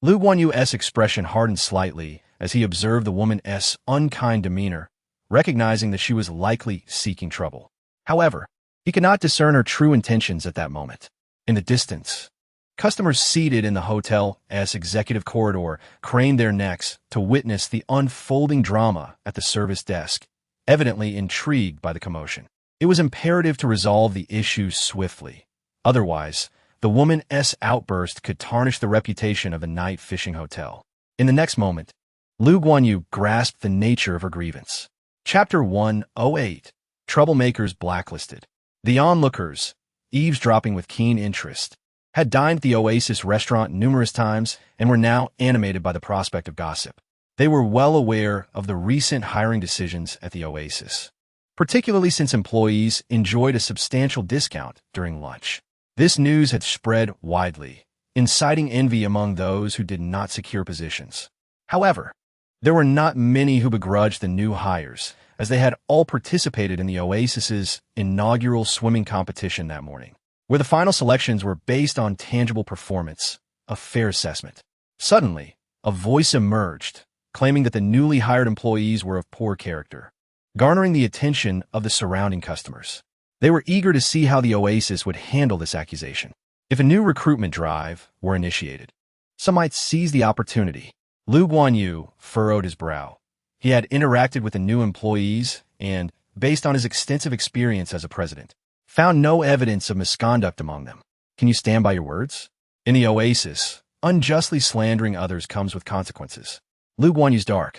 Lu Guanyu's expression hardened slightly as he observed the woman's unkind demeanor, recognizing that she was likely seeking trouble. However, he could not discern her true intentions at that moment. In the distance, customers seated in the hotel's executive corridor craned their necks to witness the unfolding drama at the service desk, evidently intrigued by the commotion. It was imperative to resolve the issue swiftly. Otherwise, the woman's outburst could tarnish the reputation of the night fishing hotel. In the next moment, Lu Guanyu grasped the nature of her grievance. Chapter 108, Troublemakers Blacklisted. The onlookers, eavesdropping with keen interest, had dined at the Oasis restaurant numerous times and were now animated by the prospect of gossip. They were well aware of the recent hiring decisions at the Oasis, particularly since employees enjoyed a substantial discount during lunch. This news had spread widely, inciting envy among those who did not secure positions. However, there were not many who begrudged the new hires, as they had all participated in the Oasis's inaugural swimming competition that morning, where the final selections were based on tangible performance, a fair assessment. Suddenly, a voice emerged, claiming that the newly hired employees were of poor character, garnering the attention of the surrounding customers. They were eager to see how the Oasis would handle this accusation. If a new recruitment drive were initiated, some might seize the opportunity. Lu Guanyu furrowed his brow. He had interacted with the new employees and, based on his extensive experience as a president, found no evidence of misconduct among them. Can you stand by your words? In the Oasis, unjustly slandering others comes with consequences. Lu Guanyu's dark,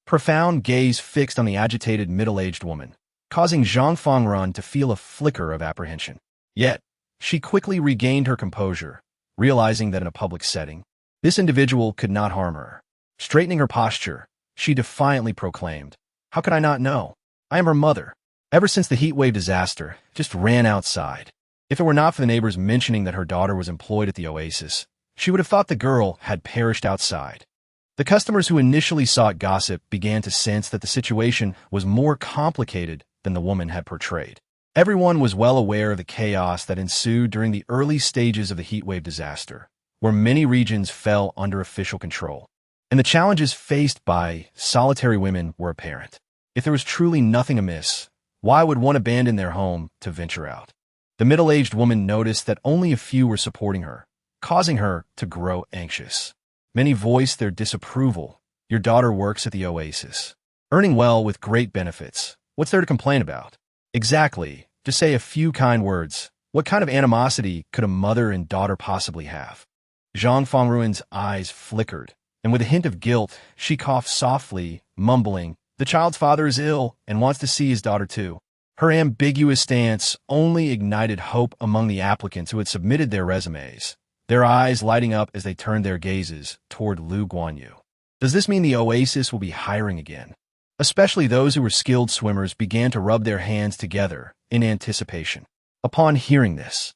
profound gaze fixed on the agitated middle-aged woman, causing Zhang Fengrun to feel a flicker of apprehension. Yet, she quickly regained her composure, realizing that in a public setting, this individual could not harm her. Straightening her posture, she defiantly proclaimed, "How could I not know? I am her mother. Ever since the heatwave disaster, just ran outside. If it were not for the neighbors mentioning that her daughter was employed at the Oasis, she would have thought the girl had perished outside." The customers who initially sought gossip began to sense that the situation was more complicated than the woman had portrayed. Everyone was well aware of the chaos that ensued during the early stages of the heatwave disaster, where many regions fell under official control, and the challenges faced by solitary women were apparent. If there was truly nothing amiss, why would one abandon their home to venture out? The middle-aged woman noticed that only a few were supporting her, causing her to grow anxious. Many voiced their disapproval. Your daughter works at the oasis, earning well with great benefits. What's there to complain about? Exactly. Just say a few kind words. What kind of animosity could a mother and daughter possibly have? Zhang Fengruan's eyes flickered, and with a hint of guilt, she coughed softly, mumbling, "The child's father is ill and wants to see his daughter too." Her ambiguous stance only ignited hope among the applicants who had submitted their resumes, their eyes lighting up as they turned their gazes toward Lu Guanyu. Does this mean the oasis will be hiring again? Especially those who were skilled swimmers began to rub their hands together in anticipation. Upon hearing this,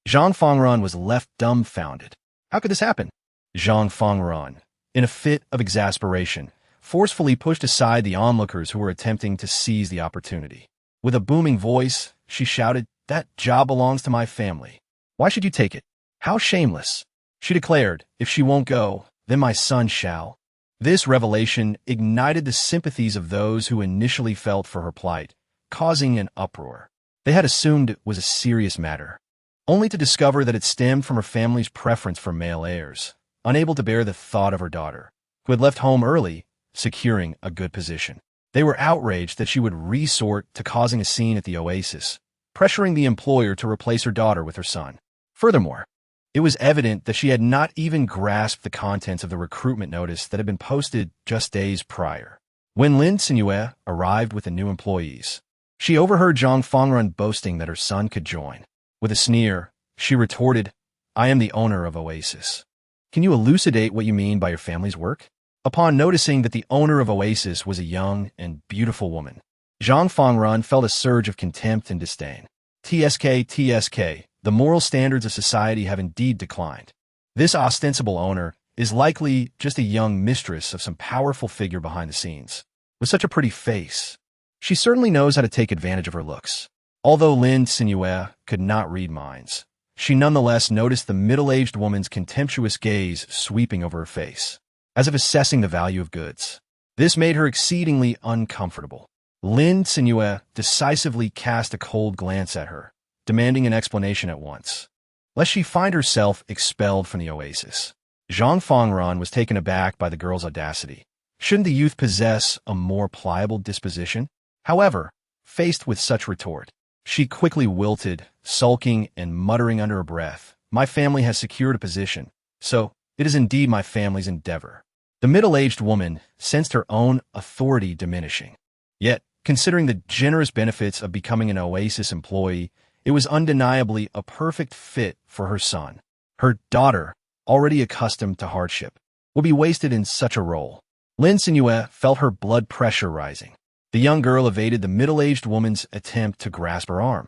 Zhang Fengruan was left dumbfounded. How could this happen? Zhang Fengruan, in a fit of exasperation, forcefully pushed aside the onlookers who were attempting to seize the opportunity. With a booming voice, she shouted, "That job belongs to my family. Why should you take it? How shameless!" She declared, "If she won't go, then my son shall." This revelation ignited the sympathies of those who initially felt for her plight, causing an uproar. They had assumed it was a serious matter, only to discover that it stemmed from her family's preference for male heirs, unable to bear the thought of her daughter, who had left home early, securing a good position. They were outraged that she would resort to causing a scene at the oasis, pressuring the employer to replace her daughter with her son. Furthermore, it was evident that she had not even grasped the contents of the recruitment notice that had been posted just days prior. When Lin Cenyue arrived with the new employees, she overheard Zhang Fengruan boasting that her son could join. With a sneer, she retorted, "I am the owner of Oasis. Can you elucidate what you mean by your family's work?" Upon noticing that the owner of Oasis was a young and beautiful woman, Zhang Fengruan felt a surge of contempt and disdain. TSK, the moral standards of society have indeed declined. This ostensible owner is likely just a young mistress of some powerful figure behind the scenes. With such a pretty face, she certainly knows how to take advantage of her looks. Although Lin Cenyue could not read minds, she nonetheless noticed the middle-aged woman's contemptuous gaze sweeping over her face, as if assessing the value of goods. This made her exceedingly uncomfortable. Lin Cenyue decisively cast a cold glance at her, demanding an explanation at once, lest she find herself expelled from the oasis. Zhang Fengruan was taken aback by the girl's audacity. Shouldn't the youth possess a more pliable disposition? However, faced with such retort, she quickly wilted, sulking and muttering under her breath, "My family has secured a position, so it is indeed my family's endeavor." The middle-aged woman sensed her own authority diminishing. Yet, considering the generous benefits of becoming an Oasis employee, it was undeniably a perfect fit for her son. Her daughter, already accustomed to hardship, would be wasted in such a role. Lin Cenyue felt her blood pressure rising. The young girl evaded the middle-aged woman's attempt to grasp her arm.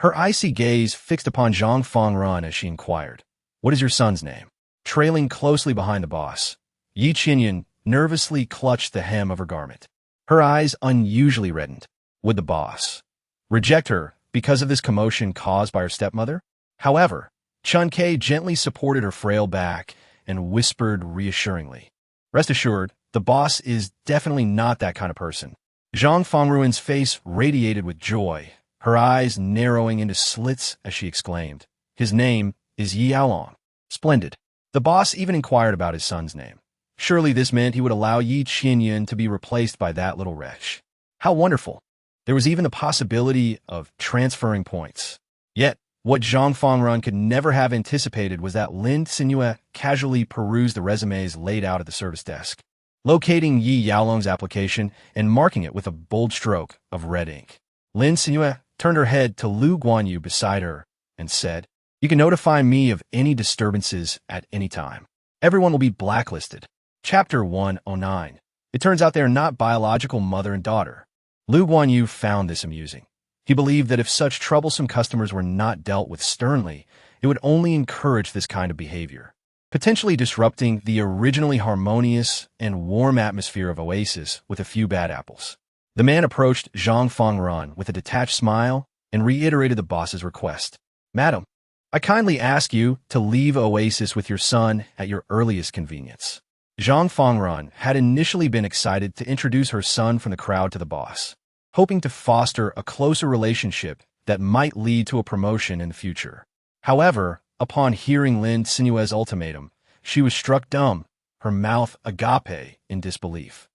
Her icy gaze fixed upon Zhang Fengruan as she inquired, "What is your son's name?" Trailing closely behind the boss, Yearning nervously clutched the hem of her garment. Her eyes unusually reddened. Would the boss reject her because of this commotion caused by her stepmother? However, Chun Kei gently supported her frail back and whispered reassuringly, "Rest assured, the boss is definitely not that kind of person." Zhang Fengruan's face radiated with joy, her eyes narrowing into slits as she exclaimed, "His name is Yaolong." Splendid. The boss even inquired about his son's name. Surely this meant he would allow Yi Qianyan to be replaced by that little wretch. How wonderful. There was even the possibility of transferring points. Yet, what Zhang Fengruan could never have anticipated was that Lin Cenyue casually perused the resumes laid out at the service desk, locating Yi Yaolong's application and marking it with a bold stroke of red ink. Lin Cenyue turned her head to Lu Guanyu beside her and said, "You can notify me of any disturbances at any time. Everyone will be blacklisted." Chapter 109. It turns out they are not biological mother and daughter. Lu Guanyu found this amusing. He believed that if such troublesome customers were not dealt with sternly, it would only encourage this kind of behavior, potentially disrupting the originally harmonious and warm atmosphere of Oasis with a few bad apples. The man approached Zhang Fengruan with a detached smile and reiterated the boss's request. "Madam, I kindly ask you to leave Oasis with your son at your earliest convenience." Zhang Fengruan had initially been excited to introduce her son from the crowd to the boss, hoping to foster a closer relationship that might lead to a promotion in the future. However, upon hearing Lin Cenyue's ultimatum, she was struck dumb, her mouth agape in disbelief.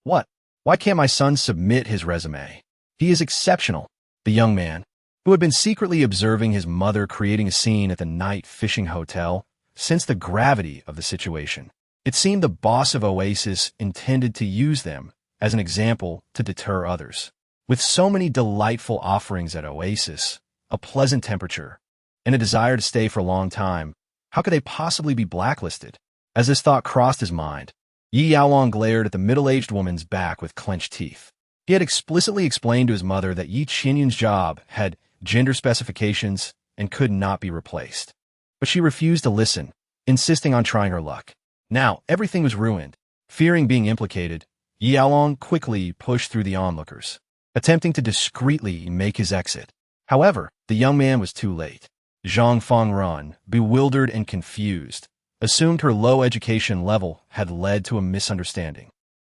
What? Why can't my son submit his resume? He is exceptional. The young man, who had been secretly observing his mother creating a scene at the night fishing hotel, sensed the gravity of the situation. It seemed the boss of Oasis intended to use them as an example to deter others. With so many delightful offerings at Oasis, a pleasant temperature, and a desire to stay for a long time, how could they possibly be blacklisted? As this thought crossed his mind, Yi Yaolong glared at the middle-aged woman's back with clenched teeth. He had explicitly explained to his mother that Yi Chenyun's job had gender specifications and could not be replaced. But she refused to listen, insisting on trying her luck. Now, everything was ruined. Fearing being implicated, Yi Yaolong quickly pushed through the onlookers, attempting to discreetly make his exit. However, the young man was too late. Zhang Fengran, bewildered and confused, assumed her low education level had led to a misunderstanding,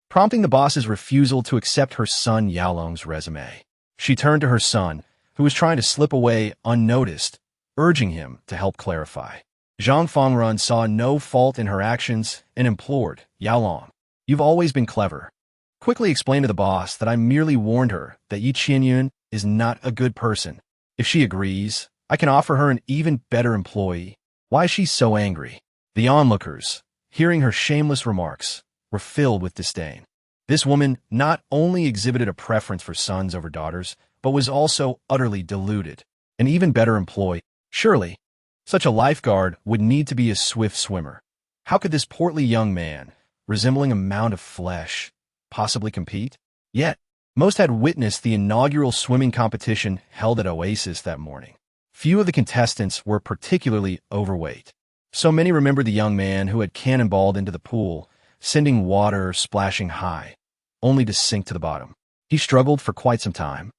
prompting the boss's refusal to accept her son Yaolong's resume. She turned to her son, who was trying to slip away unnoticed, urging him to help clarify. Zhang Fengran saw no fault in her actions and implored, Yaolong, you've always been clever. Quickly explain to the boss that I merely warned her that Yi Chenyun is not a good person. If she agrees, I can offer her an even better employee. Why is she so angry? The onlookers, hearing her shameless remarks, were filled with disdain. This woman not only exhibited a preference for sons over daughters, but was also utterly deluded. An even better employee. Surely, such a lifeguard would need to be a swift swimmer. How could this portly young man, resembling a mound of flesh, possibly compete? Yet, most had witnessed the inaugural swimming competition held at Oasis that morning. Few of the contestants were particularly overweight. So many remembered the young man who had cannonballed into the pool, sending water splashing high, only to sink to the bottom. He struggled for quite some time,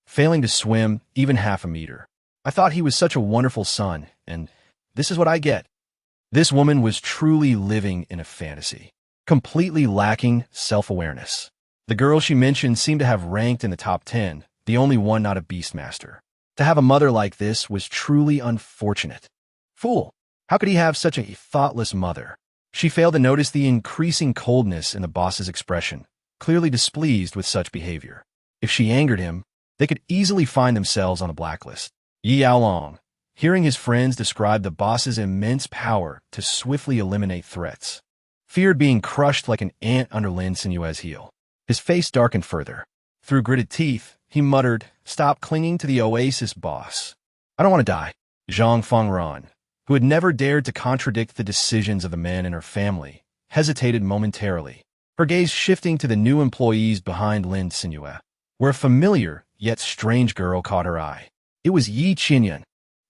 failing to swim even half a meter. I thought he was such a wonderful son, and this is what I get. This woman was truly living in a fantasy, completely lacking self-awareness. The girl she mentioned seemed to have ranked in the top 10, the only one not a beastmaster. To have a mother like this was truly unfortunate. Fool! How could he have such a thoughtless mother? She failed to notice the increasing coldness in the boss's expression, clearly displeased with such behavior. If she angered him, they could easily find themselves on a blacklist. Yi Yaolong, hearing his friends describe the boss's immense power to swiftly eliminate threats, feared being crushed like an ant under Lin Cenyue's heel. His face darkened further. Through gritted teeth, he muttered, "Stop clinging to the Oasis boss. I don't want to die." Zhang Fengran, who had never dared to contradict the decisions of the men in her family, hesitated momentarily, her gaze shifting to the new employees behind Lin Cenyue, where a familiar yet strange girl caught her eye. It was Yi Chenyun.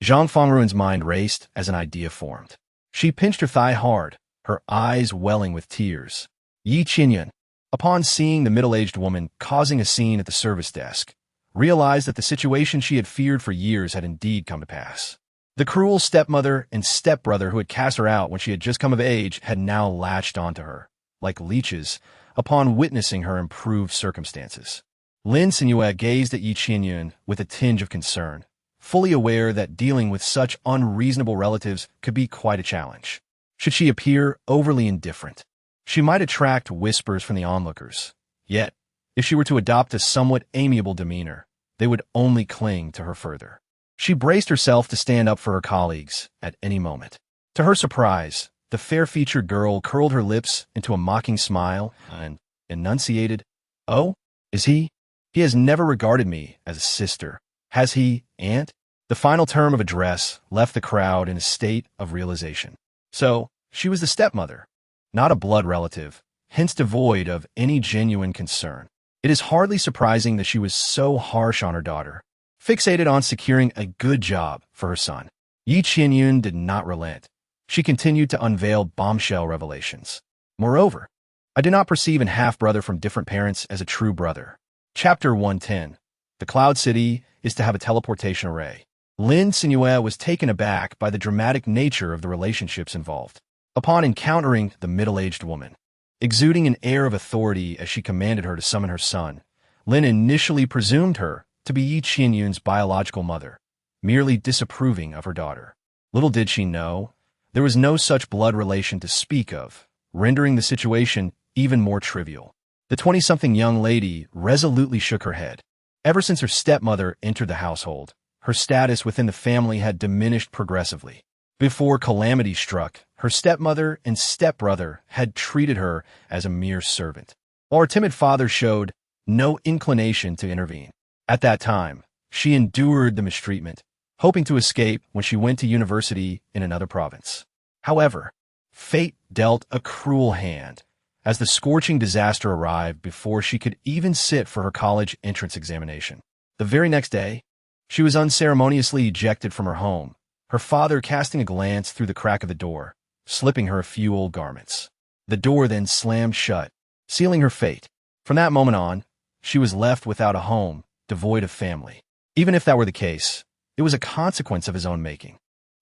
Zhang Fengran's mind raced as an idea formed. She pinched her thigh hard, her eyes welling with tears. Yi Chenyun, upon seeing the middle-aged woman causing a scene at the service desk, realized that the situation she had feared for years had indeed come to pass. The cruel stepmother and stepbrother who had cast her out when she had just come of age had now latched onto her, like leeches, upon witnessing her improved circumstances. Lin Cenyue gazed at Yi Chenyun with a tinge of concern, fully aware that dealing with such unreasonable relatives could be quite a challenge. Should she appear overly indifferent, she might attract whispers from the onlookers. Yet, if she were to adopt a somewhat amiable demeanor, they would only cling to her further. She braced herself to stand up for her colleagues at any moment. To her surprise, the fair-featured girl curled her lips into a mocking smile and enunciated, "Oh, is he? He has never regarded me as a sister. Has he, aunt?" The final term of address left the crowd in a state of realization. So, she was the stepmother, not a blood relative, hence devoid of any genuine concern. It is hardly surprising that she was so harsh on her daughter, fixated on securing a good job for her son. Yi Chenyun did not relent. She continued to unveil bombshell revelations. Moreover, I did not perceive an half-brother from different parents as a true brother. Chapter 110. The Cloud City is to have a teleportation array. Lin Cenyue was taken aback by the dramatic nature of the relationships involved. Upon encountering the middle-aged woman, exuding an air of authority as she commanded her to summon her son, Lin initially presumed her to be Yi Qianyun's biological mother, merely disapproving of her daughter. Little did she know, there was no such blood relation to speak of, rendering the situation even more trivial. The 20-something young lady resolutely shook her head. Ever since her stepmother entered the household, her status within the family had diminished progressively. Before calamity struck, her stepmother and stepbrother had treated her as a mere servant, while her timid father showed no inclination to intervene. At that time, she endured the mistreatment, hoping to escape when she went to university in another province. However, fate dealt a cruel hand, as the scorching disaster arrived before she could even sit for her college entrance examination. The very next day, she was unceremoniously ejected from her home, her father casting a glance through the crack of the door, slipping her a few old garments. The door then slammed shut, sealing her fate. From that moment on, she was left without a home, devoid of family. Even if that were the case, it was a consequence of his own making.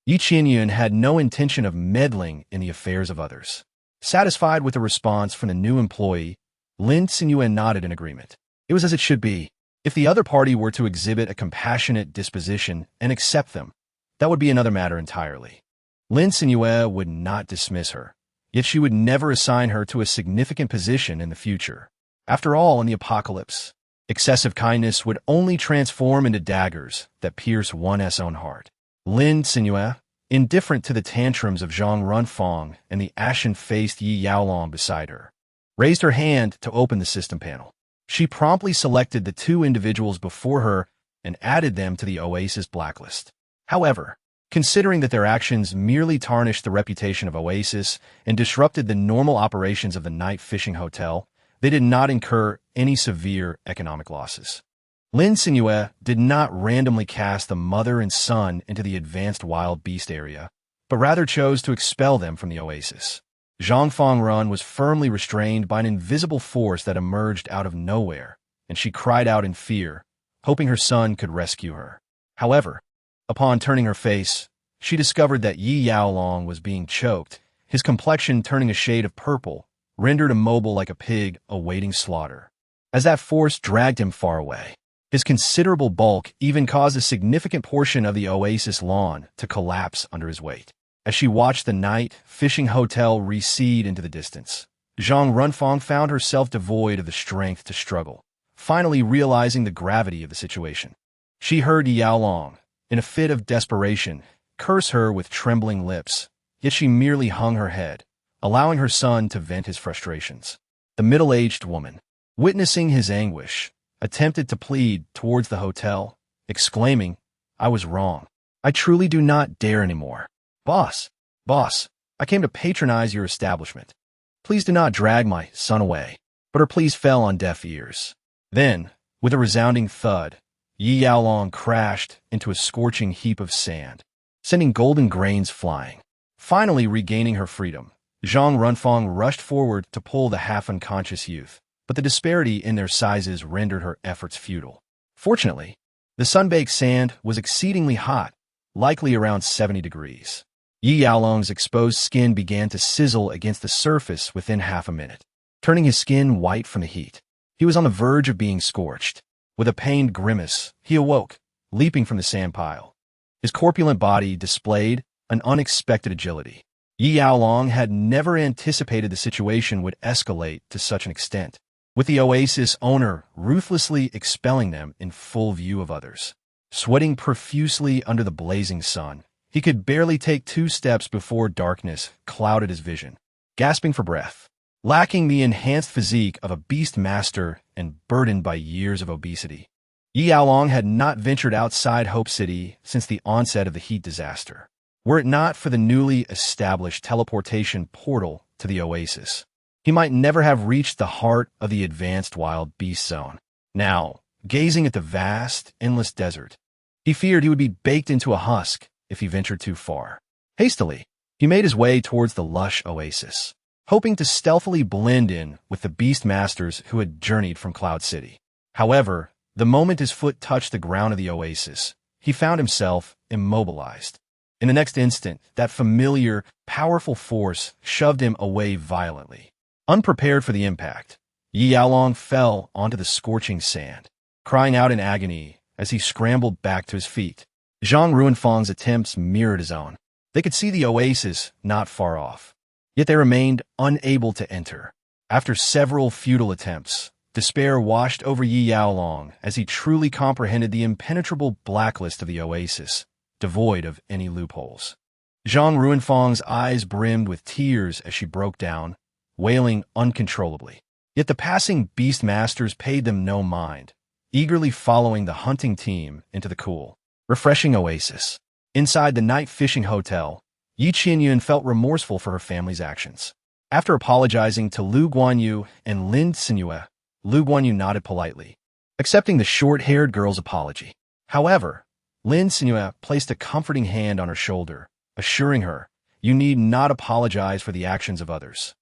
Yi Qianyun had no intention of meddling in the affairs of others. Satisfied with the response from the new employee, Lin Cenyue nodded in agreement. It was as it should be. If the other party were to exhibit a compassionate disposition and accept them, that would be another matter entirely. Lin Cenyue would not dismiss her, yet she would never assign her to a significant position in the future. After all, in the apocalypse, excessive kindness would only transform into daggers that pierce one's own heart. Lin Cenyue, indifferent to the tantrums of Zhang Runfang and the ashen-faced Yi Yaolong beside her, raised her hand to open the system panel. She promptly selected the two individuals before her and added them to the oasis blacklist. However, considering that their actions merely tarnished the reputation of Oasis and disrupted the normal operations of the night fishing hotel, they did not incur any severe economic losses. Lin Cenyue did not randomly cast the mother and son into the advanced wild beast area, but rather chose to expel them from the oasis. Zhangfang Run was firmly restrained by an invisible force that emerged out of nowhere, and she cried out in fear, hoping her son could rescue her. However, upon turning her face, she discovered that Yi Yaolong was being choked, his complexion turning a shade of purple, rendered immobile like a pig awaiting slaughter. As that force dragged him far away, his considerable bulk even caused a significant portion of the oasis lawn to collapse under his weight. As she watched the night fishing hotel recede into the distance, Zhang Runfang found herself devoid of the strength to struggle, finally realizing the gravity of the situation. She heard Yaolong, in a fit of desperation, curse her with trembling lips, yet she merely hung her head, allowing her son to vent his frustrations. The middle-aged woman, witnessing his anguish, attempted to plead towards the hotel, exclaiming, "I was wrong. I truly do not dare anymore. Boss, I came to patronize your establishment. Please do not drag my son away." But her pleas fell on deaf ears. Then, with a resounding thud, Yi Yaolong crashed into a scorching heap of sand, sending golden grains flying. Finally regaining her freedom, Zhang Runfang rushed forward to pull the half-unconscious youth, but the disparity in their sizes rendered her efforts futile. Fortunately, the sun-baked sand was exceedingly hot, likely around 70 degrees. Yi Yaolong's exposed skin began to sizzle against the surface within half a minute, turning his skin white from the heat. He was on the verge of being scorched. With a pained grimace, he awoke, leaping from the sand pile. His corpulent body displayed an unexpected agility. Yi Yaolong had never anticipated the situation would escalate to such an extent, with the oasis owner ruthlessly expelling them in full view of others. Sweating profusely under the blazing sun, he could barely take 2 steps before darkness clouded his vision. Gasping for breath, lacking the enhanced physique of a beast master and burdened by years of obesity, Yi Yaolong had not ventured outside Hope City since the onset of the heat disaster. Were it not for the newly established teleportation portal to the oasis, he might never have reached the heart of the advanced wild beast zone. Now, gazing at the vast, endless desert, he feared he would be baked into a husk if he ventured too far. Hastily, he made his way towards the lush oasis, hoping to stealthily blend in with the beast masters who had journeyed from Cloud City. However, the moment his foot touched the ground of the oasis, he found himself immobilized. In the next instant, that familiar, powerful force shoved him away violently. Unprepared for the impact, Yi Yaolong fell onto the scorching sand. Crying out in agony, as he scrambled back to his feet. Zhang Ruinfang's attempts mirrored his own. They could see the oasis not far off. Yet they remained unable to enter. After several futile attempts, despair washed over Yi Yaolong as he truly comprehended the impenetrable blacklist of the oasis, devoid of any loopholes. Zhang Ruinfang's eyes brimmed with tears as she broke down, wailing uncontrollably. Yet the passing beast masters paid them no mind, eagerly following the hunting team into the cool, refreshing oasis. Inside the night fishing hotel, Yi Qinyun felt remorseful for her family's actions. After apologizing to Lu Guanyu and Lin Cenyue, Lu Guanyu nodded politely, accepting the short-haired girl's apology. However, Lin Cenyue placed a comforting hand on her shoulder, assuring her, "You need not apologize for the actions of others.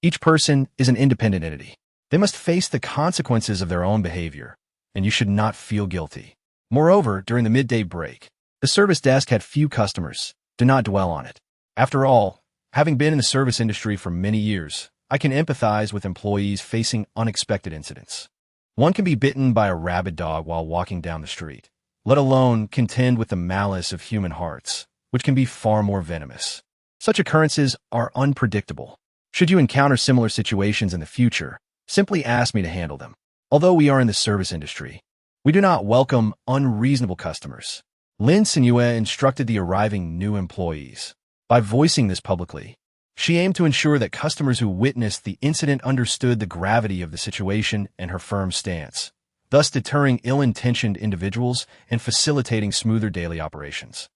Each person is an independent entity. They must face the consequences of their own behavior, and you should not feel guilty." Moreover, during the midday break, the service desk had few customers. Do not dwell on it. After all, having been in the service industry for many years, I can empathize with employees facing unexpected incidents. One can be bitten by a rabid dog while walking down the street, let alone contend with the malice of human hearts, which can be far more venomous. Such occurrences are unpredictable. Should you encounter similar situations in the future, simply ask me to handle them. Although we are in the service industry, we do not welcome unreasonable customers. Lin Cenyue instructed the arriving new employees. By voicing this publicly, she aimed to ensure that customers who witnessed the incident understood the gravity of the situation and her firm stance, thus deterring ill-intentioned individuals and facilitating smoother daily operations.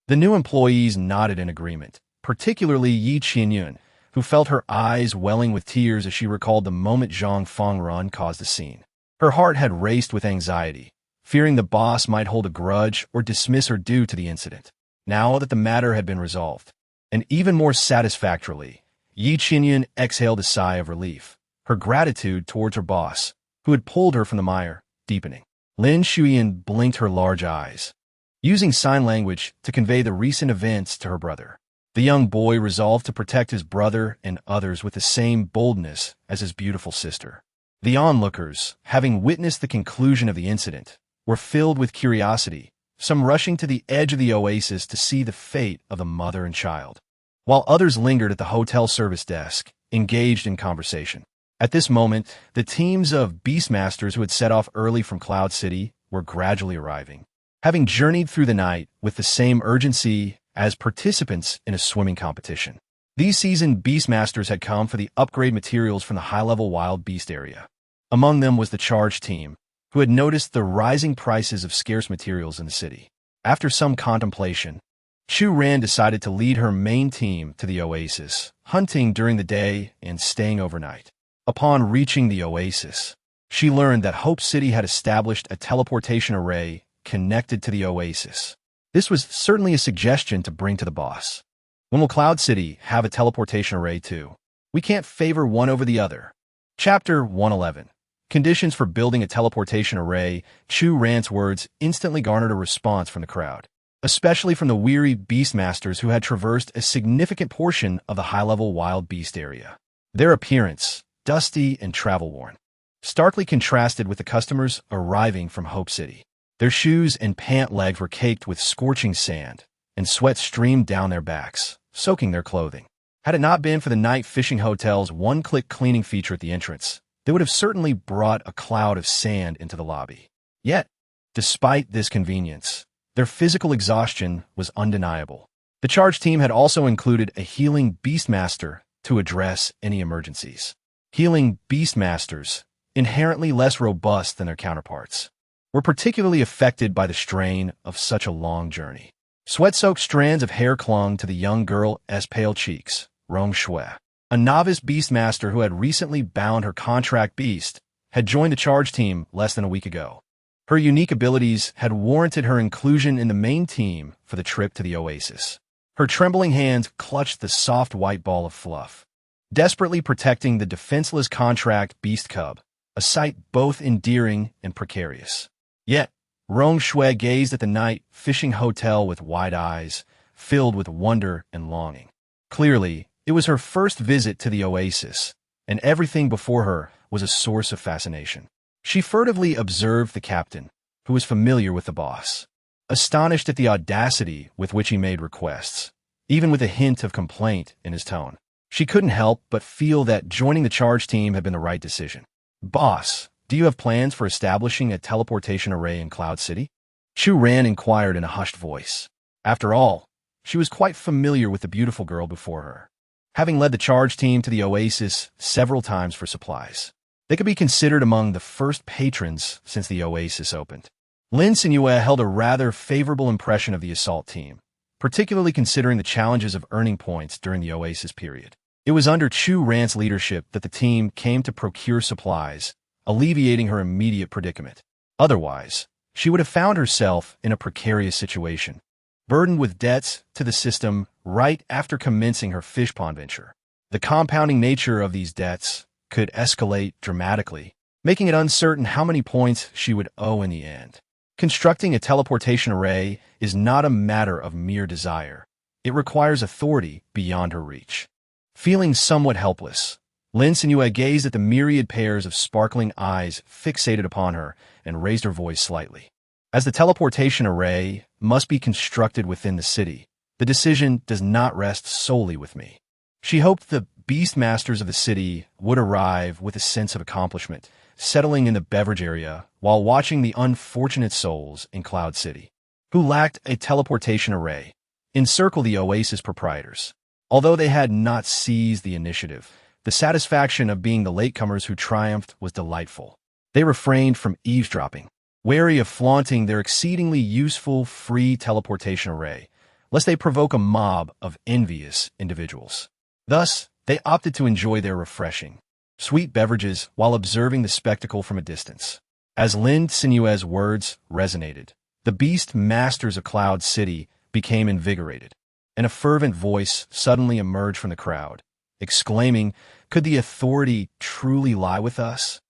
The new employees nodded in agreement, particularly Yi Qinyun, who felt her eyes welling with tears as she recalled the moment Zhang Fengrun caused a scene. Her heart had raced with anxiety, fearing the boss might hold a grudge or dismiss her due to the incident. Now that the matter had been resolved, and even more satisfactorily, Yi Qinyun exhaled a sigh of relief, her gratitude towards her boss, who had pulled her from the mire, deepening. Lin Shuyan blinked her large eyes, using sign language to convey the recent events to her brother. The young boy resolved to protect his brother and others with the same boldness as his beautiful sister. The onlookers, having witnessed the conclusion of the incident, were filled with curiosity, some rushing to the edge of the oasis to see the fate of the mother and child, while others lingered at the hotel service desk, engaged in conversation. At this moment, the teams of beastmasters who had set off early from Cloud City were gradually arriving, having journeyed through the night with the same urgency as participants in a swimming competition. These seasoned beastmasters had come for the upgrade materials from the high-level wild beast area. Among them was the charge team, who had noticed the rising prices of scarce materials in the city. After some contemplation, Chu Ran decided to lead her main team to the oasis, hunting during the day and staying overnight. Upon reaching the oasis, she learned that Hope City had established a teleportation array connected to the oasis. This was certainly a suggestion to bring to the boss. When will Cloud City have a teleportation array too? We can't favor one over the other. Chapter 111. Conditions for building a teleportation array. Chu Ran's words instantly garnered a response from the crowd, especially from the weary beastmasters who had traversed a significant portion of the high-level wild beast area. Their appearance, dusty and travel-worn, starkly contrasted with the customers arriving from Hope City. Their shoes and pant legs were caked with scorching sand, and sweat streamed down their backs, soaking their clothing. Had it not been for the night fishing hotel's one-click cleaning feature at the entrance, they would have certainly brought a cloud of sand into the lobby. Yet, despite this convenience, their physical exhaustion was undeniable. The charge team had also included a healing beastmaster to address any emergencies. Healing beastmasters, inherently less robust than their counterparts, were particularly affected by the strain of such a long journey. Sweat-soaked strands of hair clung to the young girl's pale cheeks. Rong Shui, a novice beastmaster who had recently bound her contract beast, had joined the charge team less than a week ago. Her unique abilities had warranted her inclusion in the main team for the trip to the oasis. Her trembling hands clutched the soft white ball of fluff, desperately protecting the defenseless contract beast cub, a sight both endearing and precarious. Yet, Rong Shui gazed at the night fishing hotel with wide eyes, filled with wonder and longing. Clearly, it was her first visit to the oasis, and everything before her was a source of fascination. She furtively observed the captain, who was familiar with the boss. Astonished at the audacity with which he made requests, even with a hint of complaint in his tone, she couldn't help but feel that joining the charge team had been the right decision. "Boss, do you have plans for establishing a teleportation array in Cloud City?" Chu Ran inquired in a hushed voice. After all, she was quite familiar with the beautiful girl before her, having led the charge team to the oasis several times for supplies. They could be considered among the first patrons since the oasis opened. Lin Cenyue held a rather favorable impression of the assault team, particularly considering the challenges of earning points during the oasis period. It was under Chu Ran's leadership that the team came to procure supplies, alleviating her immediate predicament. Otherwise, she would have found herself in a precarious situation, burdened with debts to the system right after commencing her fish pond venture. The compounding nature of these debts could escalate dramatically, making it uncertain how many points she would owe in the end. Constructing a teleportation array is not a matter of mere desire. It requires authority beyond her reach. Feeling somewhat helpless, Lin Cenyue gazed at the myriad pairs of sparkling eyes fixated upon her and raised her voice slightly. As the teleportation array must be constructed within the city, the decision does not rest solely with me. She hoped the beast masters of the city would arrive with a sense of accomplishment, settling in the beverage area while watching the unfortunate souls in Cloud City, who lacked a teleportation array, encircle the oasis proprietors. Although they had not seized the initiative, the satisfaction of being the latecomers who triumphed was delightful. They refrained from eavesdropping, wary of flaunting their exceedingly useful free teleportation array, lest they provoke a mob of envious individuals. Thus, they opted to enjoy their refreshing, sweet beverages while observing the spectacle from a distance. As Lin Cenyue's words resonated, the beast masters of Cloud City became invigorated, and a fervent voice suddenly emerged from the crowd, exclaiming, "Could the authority truly lie with us?"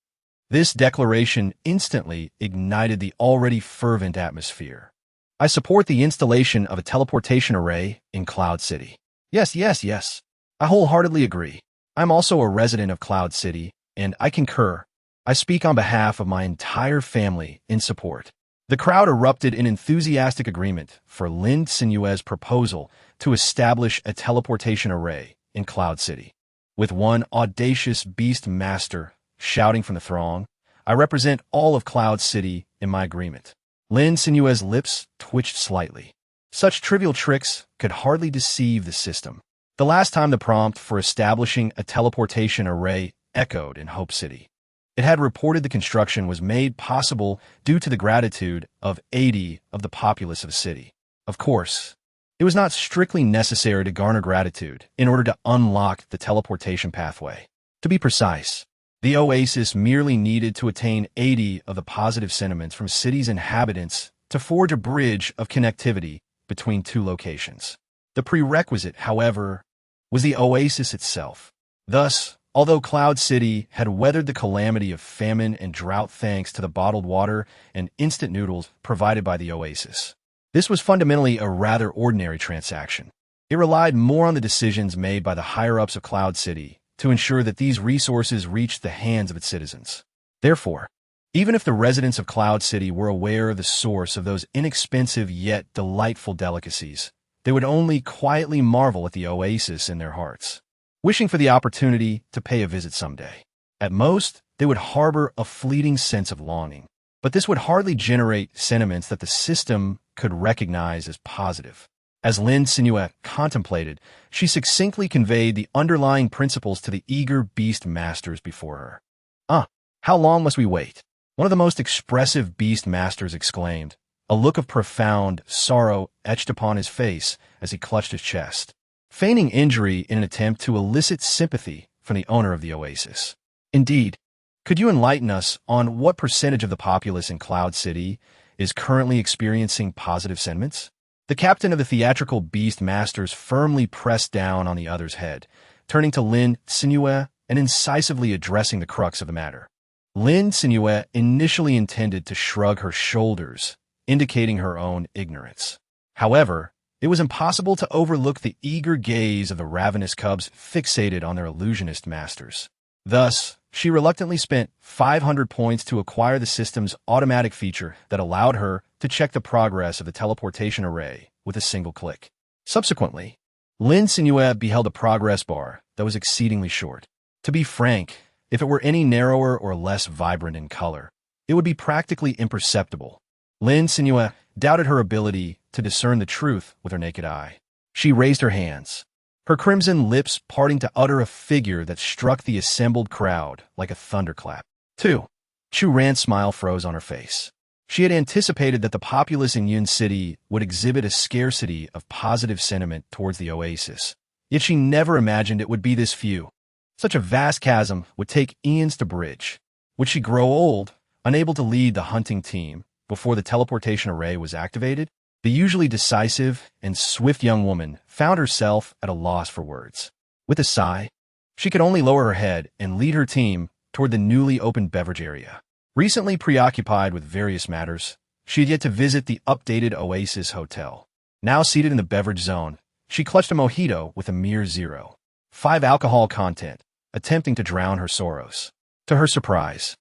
This declaration instantly ignited the already fervent atmosphere. "I support the installation of a teleportation array in Cloud City." Yes, yes, yes. I wholeheartedly agree. I'm also a resident of Cloud City, and I concur. I speak on behalf of my entire family in support. The crowd erupted in enthusiastic agreement for Lin Cenyue's proposal to establish a teleportation array in Cloud City. With one audacious beast master shouting from the throng, "I represent all of Cloud City in my agreement." Lin Cenyue's lips twitched slightly. Such trivial tricks could hardly deceive the system. The last time the prompt for establishing a teleportation array echoed in Hope City, it had reported the construction was made possible due to the gratitude of 80 of the populace of the city. Of course, it was not strictly necessary to garner gratitude in order to unlock the teleportation pathway. To be precise, the oasis merely needed to attain 80 of the positive sentiments from city's inhabitants to forge a bridge of connectivity between two locations. The prerequisite, however, was the oasis itself. Thus, although Cloud City had weathered the calamity of famine and drought thanks to the bottled water and instant noodles provided by the oasis, this was fundamentally a rather ordinary transaction. It relied more on the decisions made by the higher-ups of Cloud City to ensure that these resources reached the hands of its citizens. Therefore, even if the residents of Cloud City were aware of the source of those inexpensive yet delightful delicacies, they would only quietly marvel at the oasis in their hearts, wishing for the opportunity to pay a visit someday. At most, they would harbor a fleeting sense of longing, but this would hardly generate sentiments that the system could recognize as positive. As Lin Cenyue contemplated, she succinctly conveyed the underlying principles to the eager beast masters before her. How long must we wait?" One of the most expressive beast masters exclaimed, a look of profound sorrow etched upon his face as he clutched his chest, feigning injury in an attempt to elicit sympathy from the owner of the oasis. "Indeed, could you enlighten us on what percentage of the populace in Cloud City is currently experiencing positive sentiments?" The captain of the theatrical beast masters firmly pressed down on the other's head, turning to Lin Cenyue and incisively addressing the crux of the matter. Lin Cenyue initially intended to shrug her shoulders, indicating her own ignorance. However, it was impossible to overlook the eager gaze of the ravenous cubs fixated on their illusionist masters. Thus, she reluctantly spent 500 points to acquire the system's automatic feature that allowed her to check the progress of the teleportation array with a single click. Subsequently, Lin Cenyue beheld a progress bar that was exceedingly short. To be frank, if it were any narrower or less vibrant in color, it would be practically imperceptible. Lin Cenyue doubted her ability to discern the truth with her naked eye. She raised her hands, her crimson lips parting to utter a figure that struck the assembled crowd like a thunderclap. 2. Chu Ran's smile froze on her face. She had anticipated that the populace in Yun City would exhibit a scarcity of positive sentiment towards the oasis, yet she never imagined it would be this few. Such a vast chasm would take eons to bridge. Would she grow old, unable to lead the hunting team before the teleportation array was activated? The usually decisive and swift young woman found herself at a loss for words. With a sigh, she could only lower her head and lead her team toward the newly opened beverage area. Recently preoccupied with various matters, she had yet to visit the updated Oasis Hotel. Now seated in the beverage zone, she clutched a mojito with a mere 0.5 alcohol content, attempting to drown her sorrows. To her surprise,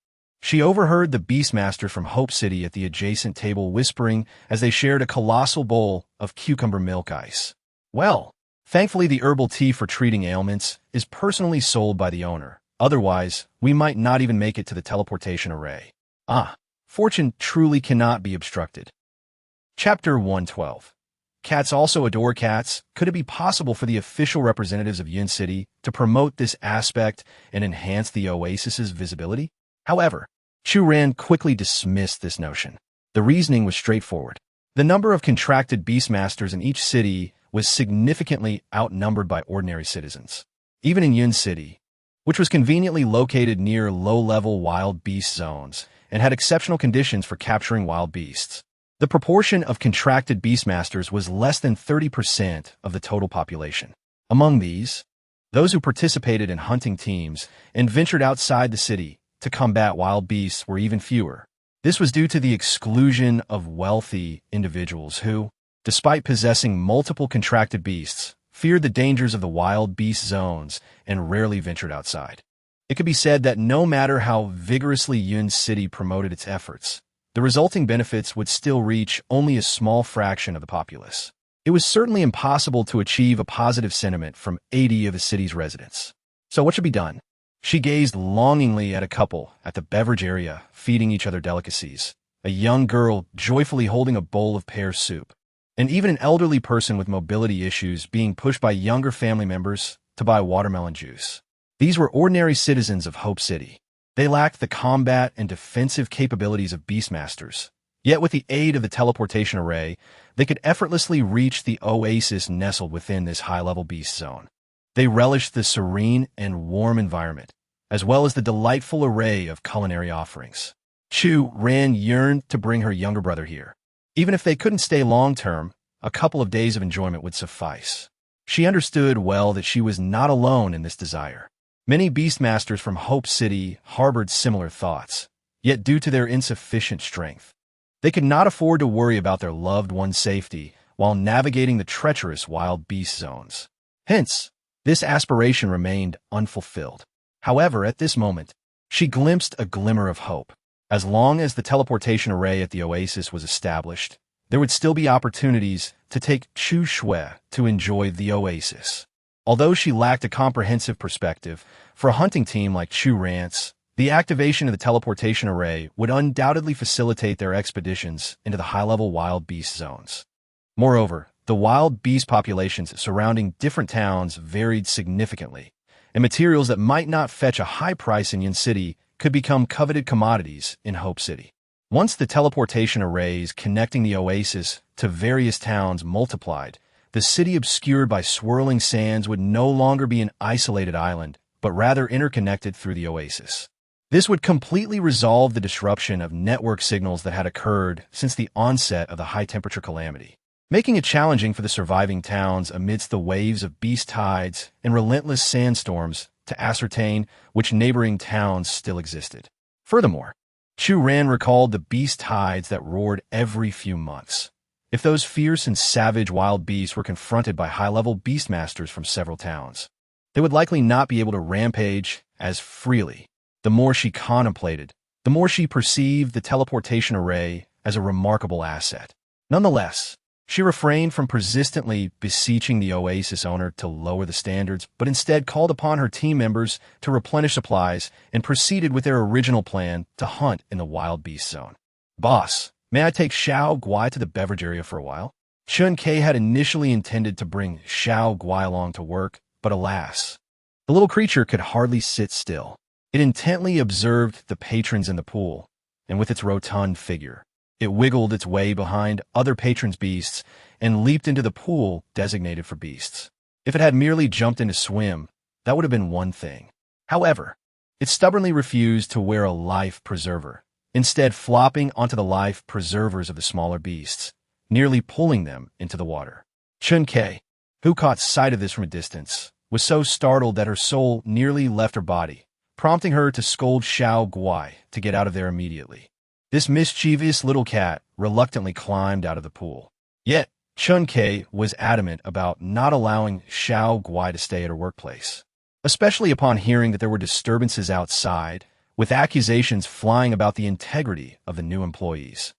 she overheard the Beastmasters from Hope City at the adjacent table whispering as they shared a colossal bowl of cucumber milk ice. Well, thankfully the herbal tea for treating ailments is personally sold by the owner. Otherwise, we might not even make it to the teleportation array. Fortune truly cannot be obstructed. Chapter 112. Cats also adore cats. Could it be possible for the official representatives of Yun City to promote this aspect and enhance the oasis's visibility? However, Chu Ran quickly dismissed this notion. The reasoning was straightforward. The number of contracted beastmasters in each city was significantly outnumbered by ordinary citizens. Even in Yun City, which was conveniently located near low-level wild beast zones and had exceptional conditions for capturing wild beasts, the proportion of contracted beastmasters was less than 30% of the total population. Among these, those who participated in hunting teams and ventured outside the city to combat wild beasts were even fewer. This was due to the exclusion of wealthy individuals who, despite possessing multiple contracted beasts, feared the dangers of the wild beast zones and rarely ventured outside. It could be said that no matter how vigorously Yun City promoted its efforts, the resulting benefits would still reach only a small fraction of the populace. It was certainly impossible to achieve a positive sentiment from 80 of the city's residents. So what should be done? She gazed longingly at a couple at the beverage area, feeding each other delicacies, a young girl joyfully holding a bowl of pear soup, and even an elderly person with mobility issues being pushed by younger family members to buy watermelon juice. These were ordinary citizens of Hope City. They lacked the combat and defensive capabilities of beastmasters, yet with the aid of the teleportation array, they could effortlessly reach the oasis nestled within this high-level beast zone. They relished the serene and warm environment, as well as the delightful array of culinary offerings. Chu Ran yearned to bring her younger brother here. Even if they couldn't stay long-term, a couple of days of enjoyment would suffice. She understood well that she was not alone in this desire. Many beastmasters from Hope City harbored similar thoughts, yet due to their insufficient strength, they could not afford to worry about their loved one's safety while navigating the treacherous wild beast zones. Hence, this aspiration remained unfulfilled. However, at this moment, she glimpsed a glimmer of hope. As long as the teleportation array at the oasis was established, there would still be opportunities to take Chu Shui to enjoy the oasis. Although she lacked a comprehensive perspective, for a hunting team like Chu Ran's, the activation of the teleportation array would undoubtedly facilitate their expeditions into the high-level wild beast zones. Moreover, the wild beast populations surrounding different towns varied significantly, and materials that might not fetch a high price in Yun City could become coveted commodities in Hope City. Once the teleportation arrays connecting the oasis to various towns multiplied, the city obscured by swirling sands would no longer be an isolated island, but rather interconnected through the oasis. This would completely resolve the disruption of network signals that had occurred since the onset of the high-temperature calamity, making it challenging for the surviving towns amidst the waves of beast tides and relentless sandstorms to ascertain which neighboring towns still existed. Furthermore, Chu Ran recalled the beast tides that roared every few months. If those fierce and savage wild beasts were confronted by high-level beastmasters from several towns, they would likely not be able to rampage as freely. The more she contemplated, the more she perceived the teleportation array as a remarkable asset. Nonetheless, she refrained from persistently beseeching the oasis owner to lower the standards, but instead called upon her team members to replenish supplies and proceeded with their original plan to hunt in the wild beast zone. "Boss, may I take Xiao Guai to the beverage area for a while?" Chun Kei had initially intended to bring Xiao Guai along to work, but alas, the little creature could hardly sit still. It intently observed the patrons in the pool, and with its rotund figure, it wiggled its way behind other patrons' beasts and leaped into the pool designated for beasts. If it had merely jumped in to swim, that would have been one thing. However, it stubbornly refused to wear a life preserver, instead flopping onto the life preservers of the smaller beasts, nearly pulling them into the water. Chun Kei, who caught sight of this from a distance, was so startled that her soul nearly left her body, prompting her to scold Xiao Guai to get out of there immediately. This mischievous little cat reluctantly climbed out of the pool. Yet, Chun Kei was adamant about not allowing Xiao Guai to stay at her workplace, especially upon hearing that there were disturbances outside, with accusations flying about the integrity of the new employees.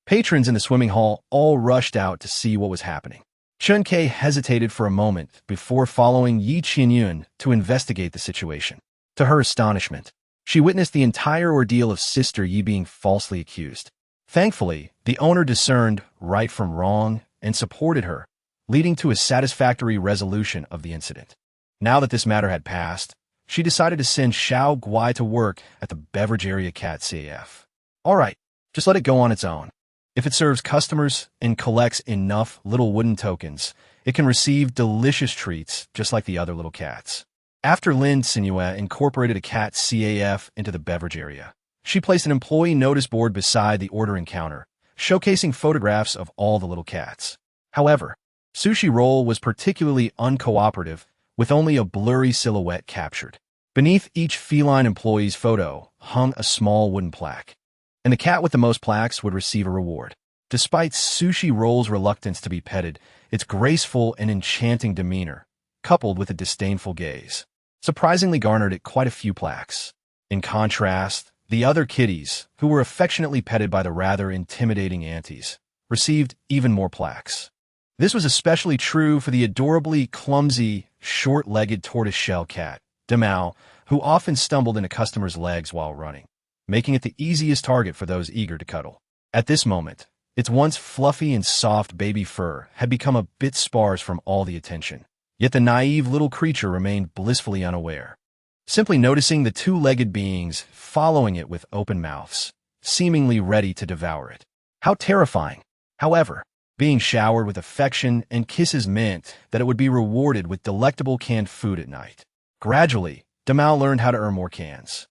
Patrons in the swimming hall all rushed out to see what was happening. Chun Kei hesitated for a moment before following Lin Cenyue to investigate the situation. To her astonishment, she witnessed the entire ordeal of Sister Yi being falsely accused. Thankfully, the owner discerned right from wrong and supported her, leading to a satisfactory resolution of the incident. Now that this matter had passed, she decided to send Xiao Guai to work at the beverage area cat CAF. All right, just let it go on its own. If it serves customers and collects enough little wooden tokens, it can receive delicious treats just like the other little cats. After Lin Cenyue incorporated a cat CAF into the beverage area, she placed an employee notice board beside the ordering counter, showcasing photographs of all the little cats. However, Sushi Roll was particularly uncooperative, with only a blurry silhouette captured. Beneath each feline employee's photo hung a small wooden plaque, and the cat with the most plaques would receive a reward. Despite Sushi Roll's reluctance to be petted, its graceful and enchanting demeanor, coupled with a disdainful gaze, surprisingly garnered it quite a few plaques. In contrast, the other kitties, who were affectionately petted by the rather intimidating aunties, received even more plaques. This was especially true for the adorably clumsy, short-legged tortoiseshell cat, Demao, who often stumbled into customers' legs while running, making it the easiest target for those eager to cuddle. At this moment, its once fluffy and soft baby fur had become a bit sparse from all the attention. Yet the naive little creature remained blissfully unaware, simply noticing the two-legged beings following it with open mouths, seemingly ready to devour it. How terrifying! However, being showered with affection and kisses meant that it would be rewarded with delectable canned food at night. Gradually, Demao learned how to earn more cans.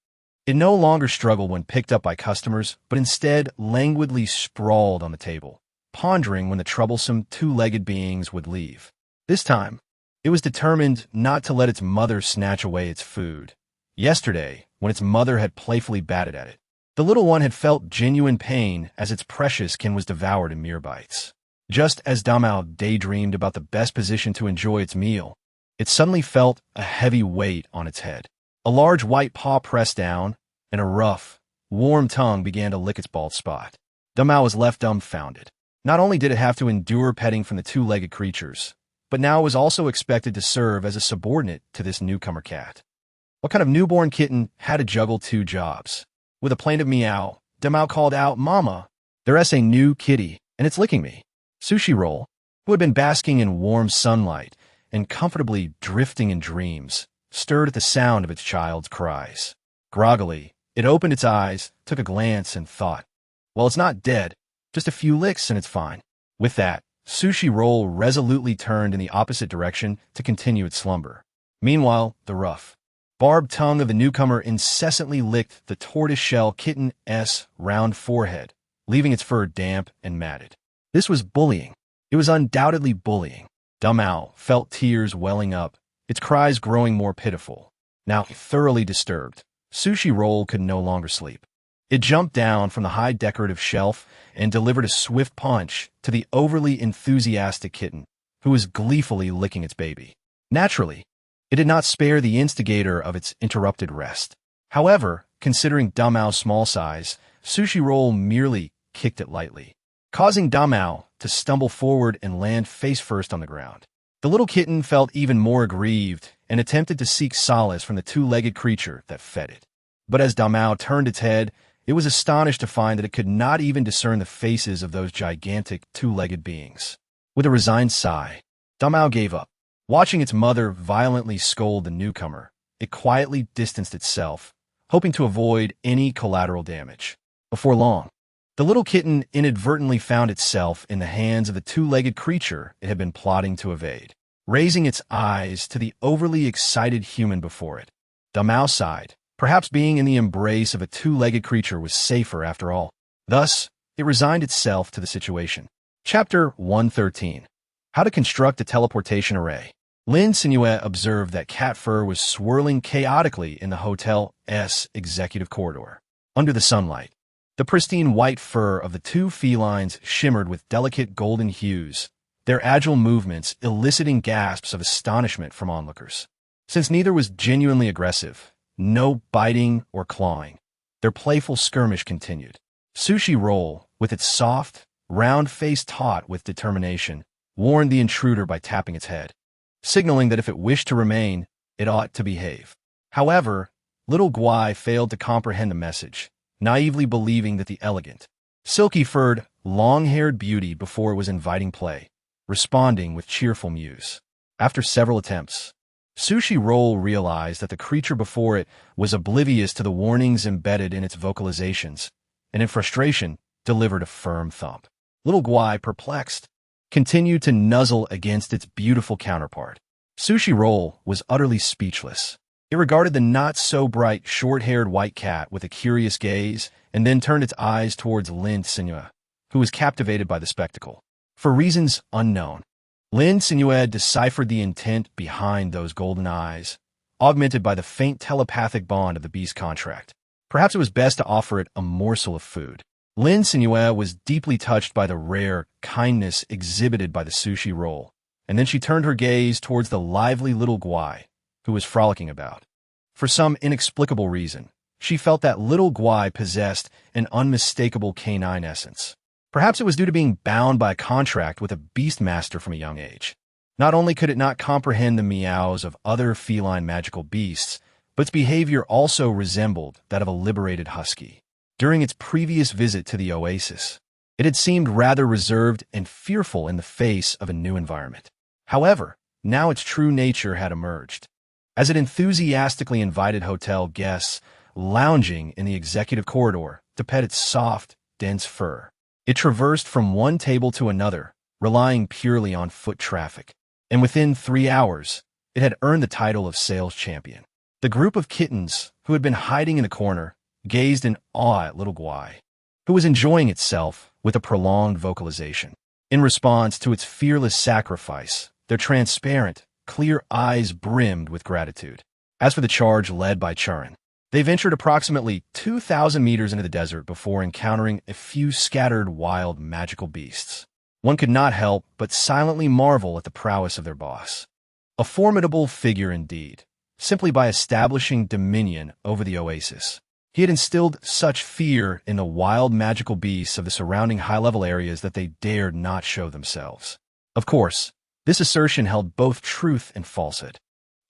It no longer struggled when picked up by customers, but instead languidly sprawled on the table, pondering when the troublesome two-legged beings would leave. This time, it was determined not to let its mother snatch away its food. Yesterday, when its mother had playfully batted at it, the little one had felt genuine pain as its precious kin was devoured in mere bites. Just as Damao daydreamed about the best position to enjoy its meal, it suddenly felt a heavy weight on its head. A large white paw pressed down, and a rough, warm tongue began to lick its bald spot. Damao was left dumbfounded. Not only did it have to endure petting from the two-legged creatures, but now it was also expected to serve as a subordinate to this newcomer cat. What kind of newborn kitten had to juggle two jobs? With a plaintive meow, Demao called out, "Mama, there's a new kitty, and it's licking me." Sushi Roll, who had been basking in warm sunlight and comfortably drifting in dreams, stirred at the sound of its child's cries. Groggily, it opened its eyes, took a glance, and thought, "Well, it's not dead. Just a few licks, and it's fine." With that, Sushi Roll resolutely turned in the opposite direction to continue its slumber. Meanwhile, the rough, barbed tongue of the newcomer incessantly licked the tortoiseshell kitten's round forehead, leaving its fur damp and matted. This was bullying. It was undoubtedly bullying. Damao felt tears welling up, its cries growing more pitiful. Now thoroughly disturbed, Sushi Roll could no longer sleep. It jumped down from the high decorative shelf and delivered a swift punch to the overly enthusiastic kitten, who was gleefully licking its baby. Naturally, it did not spare the instigator of its interrupted rest. However, considering Damao's small size, Sushi Roll merely kicked it lightly, causing Damao to stumble forward and land face first on the ground. The little kitten felt even more aggrieved and attempted to seek solace from the two-legged creature that fed it. But as Damao turned its head, it was astonished to find that it could not even discern the faces of those gigantic two-legged beings. With a resigned sigh, Damao gave up. Watching its mother violently scold the newcomer, it quietly distanced itself, hoping to avoid any collateral damage. Before long, the little kitten inadvertently found itself in the hands of the two-legged creature it had been plotting to evade. Raising its eyes to the overly excited human before it, Damao sighed. Perhaps being in the embrace of a two-legged creature was safer after all. Thus, it resigned itself to the situation. Chapter 113. How to construct a teleportation array. Lin Cenyue observed that cat fur was swirling chaotically in the hotel's executive corridor. Under the sunlight, the pristine white fur of the two felines shimmered with delicate golden hues, their agile movements eliciting gasps of astonishment from onlookers. Since neither was genuinely aggressive, no biting or clawing, their playful skirmish continued. Sushi Roll, with its soft, round face taut with determination, warned the intruder by tapping its head, signaling that if it wished to remain, it ought to behave. However, little Guai failed to comprehend the message, naively believing that the elegant, silky-furred, long-haired beauty before it was inviting play, responding with cheerful mews. After several attempts, Sushi Roll realized that the creature before it was oblivious to the warnings embedded in its vocalizations, and in frustration, delivered a firm thump. Little Guai, perplexed, continued to nuzzle against its beautiful counterpart. Sushi Roll was utterly speechless. It regarded the not-so-bright, short-haired white cat with a curious gaze, and then turned its eyes towards Lin Cenyue, who was captivated by the spectacle. For reasons unknown, Lin Cenyue deciphered the intent behind those golden eyes, augmented by the faint telepathic bond of the beast contract. Perhaps it was best to offer it a morsel of food. Lin Cenyue was deeply touched by the rare kindness exhibited by the Sushi Roll, and then she turned her gaze towards the lively little Guai, who was frolicking about. For some inexplicable reason, she felt that little Guai possessed an unmistakable canine essence. Perhaps it was due to being bound by a contract with a beastmaster from a young age. Not only could it not comprehend the meows of other feline magical beasts, but its behavior also resembled that of a liberated husky. During its previous visit to the oasis, it had seemed rather reserved and fearful in the face of a new environment. However, now its true nature had emerged. As it enthusiastically invited hotel guests lounging in the executive corridor to pet its soft, dense fur, it traversed from one table to another, relying purely on foot traffic. And within 3 hours, it had earned the title of sales champion. The group of kittens, who had been hiding in a corner, gazed in awe at little Guai, who was enjoying itself with a prolonged vocalization. In response to its fearless sacrifice, their transparent, clear eyes brimmed with gratitude. As for the charge led by Churin, they ventured approximately 2,000 meters into the desert before encountering a few scattered wild magical beasts. One could not help but silently marvel at the prowess of their boss. A formidable figure indeed, simply by establishing dominion over the oasis. He had instilled such fear in the wild magical beasts of the surrounding high-level areas that they dared not show themselves. Of course, this assertion held both truth and falsehood.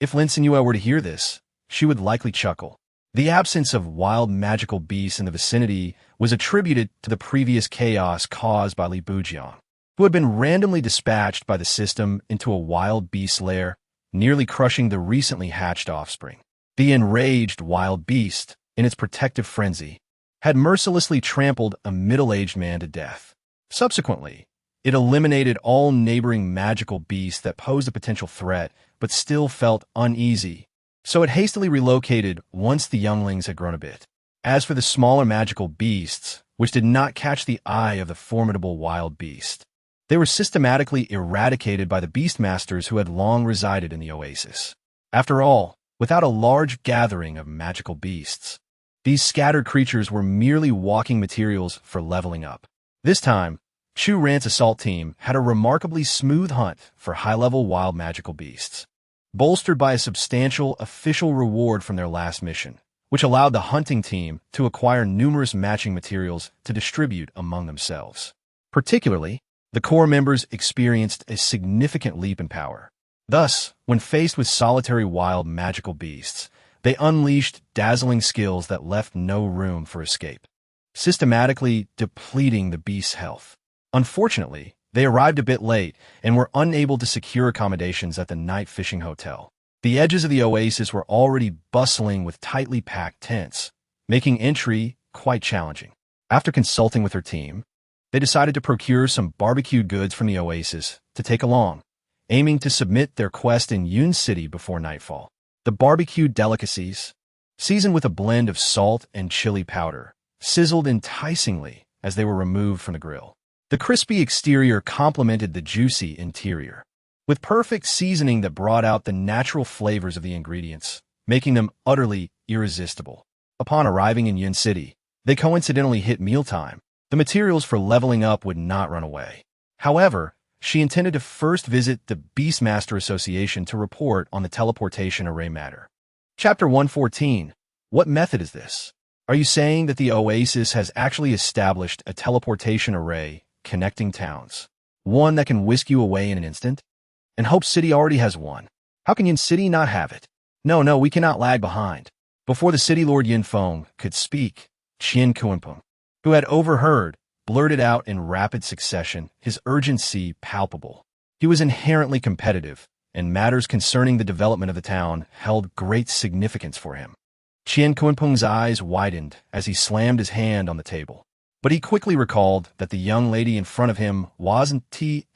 If Lin Cenyue were to hear this, she would likely chuckle. The absence of wild magical beasts in the vicinity was attributed to the previous chaos caused by Li Bujiang, who had been randomly dispatched by the system into a wild beast lair, nearly crushing the recently hatched offspring. The enraged wild beast, in its protective frenzy, had mercilessly trampled a middle-aged man to death. Subsequently, it eliminated all neighboring magical beasts that posed a potential threat but still felt uneasy, so it hastily relocated once the younglings had grown a bit. As for the smaller magical beasts, which did not catch the eye of the formidable wild beast, they were systematically eradicated by the beastmasters who had long resided in the oasis. After all, without a large gathering of magical beasts, these scattered creatures were merely walking materials for leveling up. This time, Chu Ran's assault team had a remarkably smooth hunt for high-level wild magical beasts. Bolstered by a substantial official reward from their last mission, which allowed the hunting team to acquire numerous matching materials to distribute among themselves. Particularly, the core members experienced a significant leap in power. Thus, when faced with solitary wild magical beasts, they unleashed dazzling skills that left no room for escape, systematically depleting the beast's health. Unfortunately, they arrived a bit late and were unable to secure accommodations at the night fishing hotel. The edges of the oasis were already bustling with tightly packed tents, making entry quite challenging. After consulting with her team, they decided to procure some barbecued goods from the oasis to take along, aiming to submit their quest in Yun City before nightfall. The barbecued delicacies, seasoned with a blend of salt and chili powder, sizzled enticingly as they were removed from the grill. The crispy exterior complemented the juicy interior, with perfect seasoning that brought out the natural flavors of the ingredients, making them utterly irresistible. Upon arriving in Yun City, they coincidentally hit mealtime. The materials for leveling up would not run away. However, she intended to first visit the Beastmaster Association to report on the teleportation array matter. Chapter 114. What method is this? Are you saying that the Oasis has actually established a teleportation array connecting towns? One that can whisk you away in an instant? And Hope City already has one. How can Yin City not have it? No, we cannot lag behind. Before the city lord Yin Feng could speak, Qian Kuanpeng, who had overheard, blurted out in rapid succession, his urgency palpable. He was inherently competitive, and matters concerning the development of the town held great significance for him. Qian Kuanpeng's eyes widened as he slammed his hand on the table. But he quickly recalled that the young lady in front of him wasn't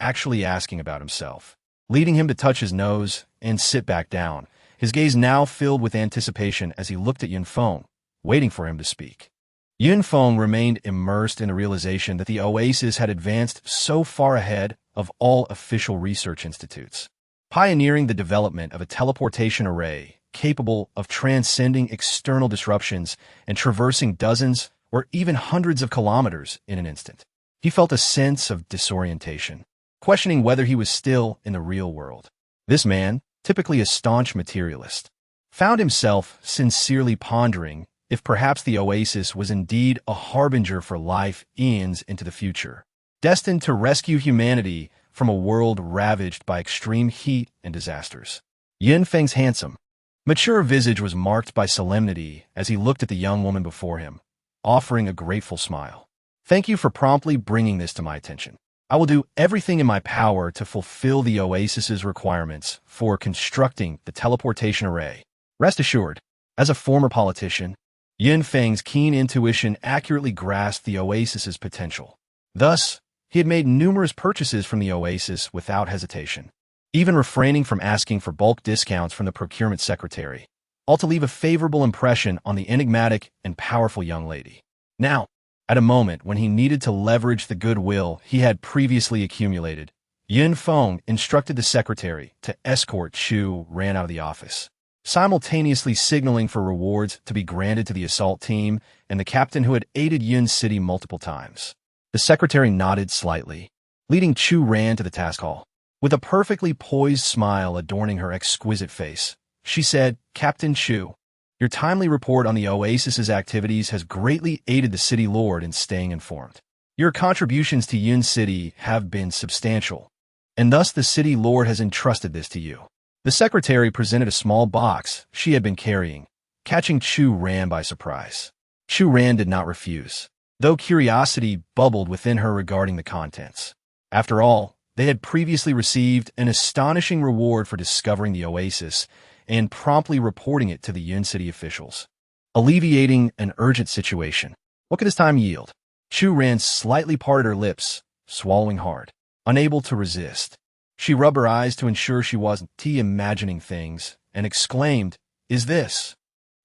actually asking about himself, leading him to touch his nose and sit back down, his gaze now filled with anticipation as he looked at Yin Feng, waiting for him to speak. Yin Feng remained immersed in the realization that the Oasis had advanced so far ahead of all official research institutes, pioneering the development of a teleportation array capable of transcending external disruptions and traversing dozens or even hundreds of kilometers in an instant. He felt a sense of disorientation, questioning whether he was still in the real world. This man, typically a staunch materialist, found himself sincerely pondering if perhaps the Oasis was indeed a harbinger for life into the future, destined to rescue humanity from a world ravaged by extreme heat and disasters. Yin Feng's handsome, mature visage was marked by solemnity as he looked at the young woman before him, offering a grateful smile. Thank you for promptly bringing this to my attention. I will do everything in my power to fulfill the Oasis's requirements for constructing the teleportation array. Rest assured, as a former politician, Yin Feng's keen intuition accurately grasped the Oasis's potential. Thus, he had made numerous purchases from the Oasis without hesitation, even refraining from asking for bulk discounts from the procurement secretary, all to leave a favorable impression on the enigmatic and powerful young lady. Now, at a moment when he needed to leverage the goodwill he had previously accumulated, Yin Feng instructed the secretary to escort Chu Ran out of the office, simultaneously signaling for rewards to be granted to the assault team and the captain who had aided Yun City multiple times. The secretary nodded slightly, leading Chu Ran to the task hall. With a perfectly poised smile adorning her exquisite face, she said, "Captain Chu, your timely report on the Oasis's activities has greatly aided the city lord in staying informed. Your contributions to Yun City have been substantial, and thus the city lord has entrusted this to you." The secretary presented a small box she had been carrying, catching Chu Ran by surprise. Chu Ran did not refuse, though curiosity bubbled within her regarding the contents. After all, they had previously received an astonishing reward for discovering the Oasis and promptly reporting it to the Yun City officials, alleviating an urgent situation. What could this time yield? Chu Ran slightly parted her lips, swallowing hard, unable to resist. She rubbed her eyes to ensure she wasn't imagining things, and exclaimed, "Is this?"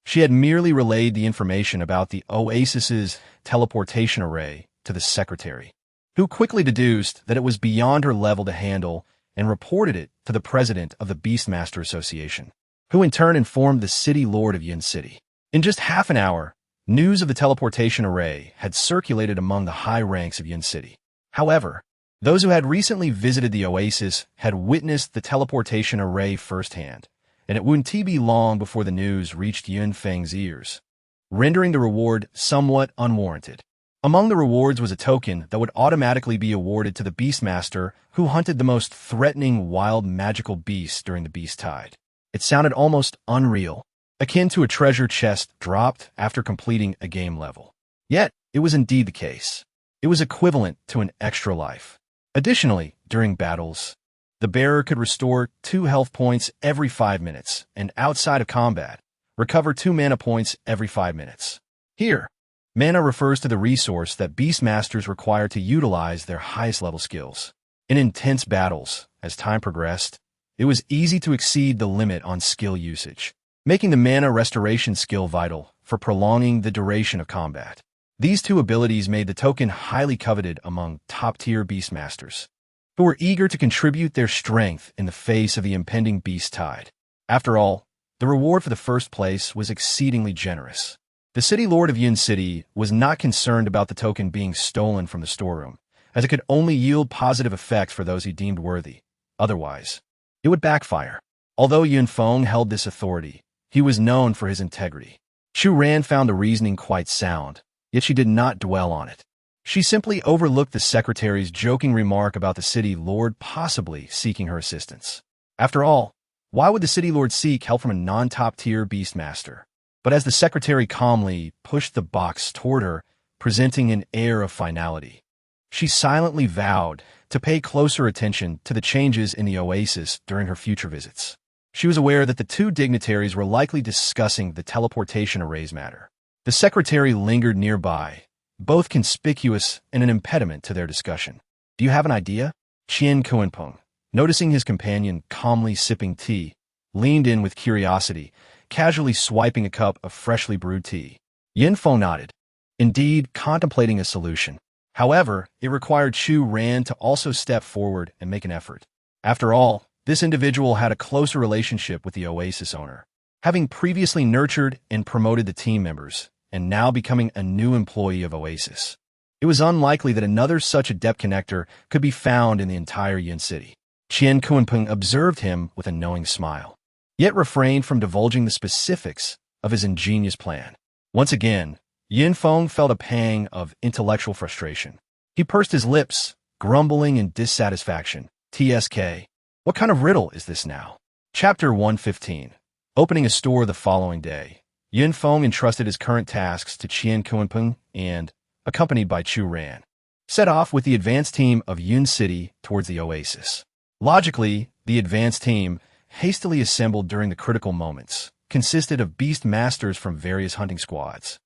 She had merely relayed the information about the Oasis's teleportation array to the secretary, who quickly deduced that it was beyond her level to handle and reported it to the president of the Beastmaster Association, who in turn informed the city lord of Yun City. In just half an hour, news of the teleportation array had circulated among the high ranks of Yun City. However, those who had recently visited the Oasis had witnessed the teleportation array firsthand, and it wouldn't be long before the news reached Yun Feng's ears. rendering the reward somewhat unwarranted. Among the rewards was a token that would automatically be awarded to the Beastmaster who hunted the most threatening wild magical beasts during the Beast Tide. It sounded almost unreal, akin to a treasure chest dropped after completing a game level. Yet, it was indeed the case. It was equivalent to an extra life. Additionally, during battles, the bearer could restore 2 health points every 5 minutes, and outside of combat, recover 2 mana points every 5 minutes. Here, mana refers to the resource that Beastmasters require to utilize their highest level skills. In intense battles, as time progressed, it was easy to exceed the limit on skill usage, making the mana restoration skill vital for prolonging the duration of combat. These 2 abilities made the token highly coveted among top-tier Beastmasters, who were eager to contribute their strength in the face of the impending Beast Tide. After all, the reward for the first place was exceedingly generous. The City Lord of Yun City was not concerned about the token being stolen from the storeroom, as it could only yield positive effects for those he deemed worthy. Otherwise, it would backfire. Although Yun Feng held this authority, he was known for his integrity. Chu Ran found the reasoning quite sound, yet she did not dwell on it. She simply overlooked the secretary's joking remark about the City Lord possibly seeking her assistance. After all, why would the City Lord seek help from a non-top-tier Beastmaster? But as the secretary calmly pushed the box toward her, presenting an air of finality, she silently vowed to pay closer attention to the changes in the oasis during her future visits. She was aware that the 2 dignitaries were likely discussing the teleportation arrays matter. The secretary lingered nearby, both conspicuous and an impediment to their discussion. Do you have an idea? Qian Kuanpeng, noticing his companion calmly sipping tea, leaned in with curiosity, casually swiping a cup of freshly brewed tea. Yin Feng nodded, indeed contemplating a solution. However, it required Chu Ran to also step forward and make an effort. After all, this individual had a closer relationship with the oasis owner, having previously nurtured and promoted the team members, and now becoming a new employee of Oasis. It was unlikely that another such adept connector could be found in the entire Yun City. Qian Kuanpeng observed him with a knowing smile, yet refrained from divulging the specifics of his ingenious plan. Once again, Yin Feng felt a pang of intellectual frustration. He pursed his lips, grumbling in dissatisfaction. TSK. What kind of riddle is this now? Chapter 115. Opening a store the following day, Yin Feng entrusted his current tasks to Qian Kuanpeng and, accompanied by Chu Ran, set off with the advance team of Yun City towards the oasis. Logically, the advance team, hastily assembled during the critical moments, consisted of beast masters from various hunting squads,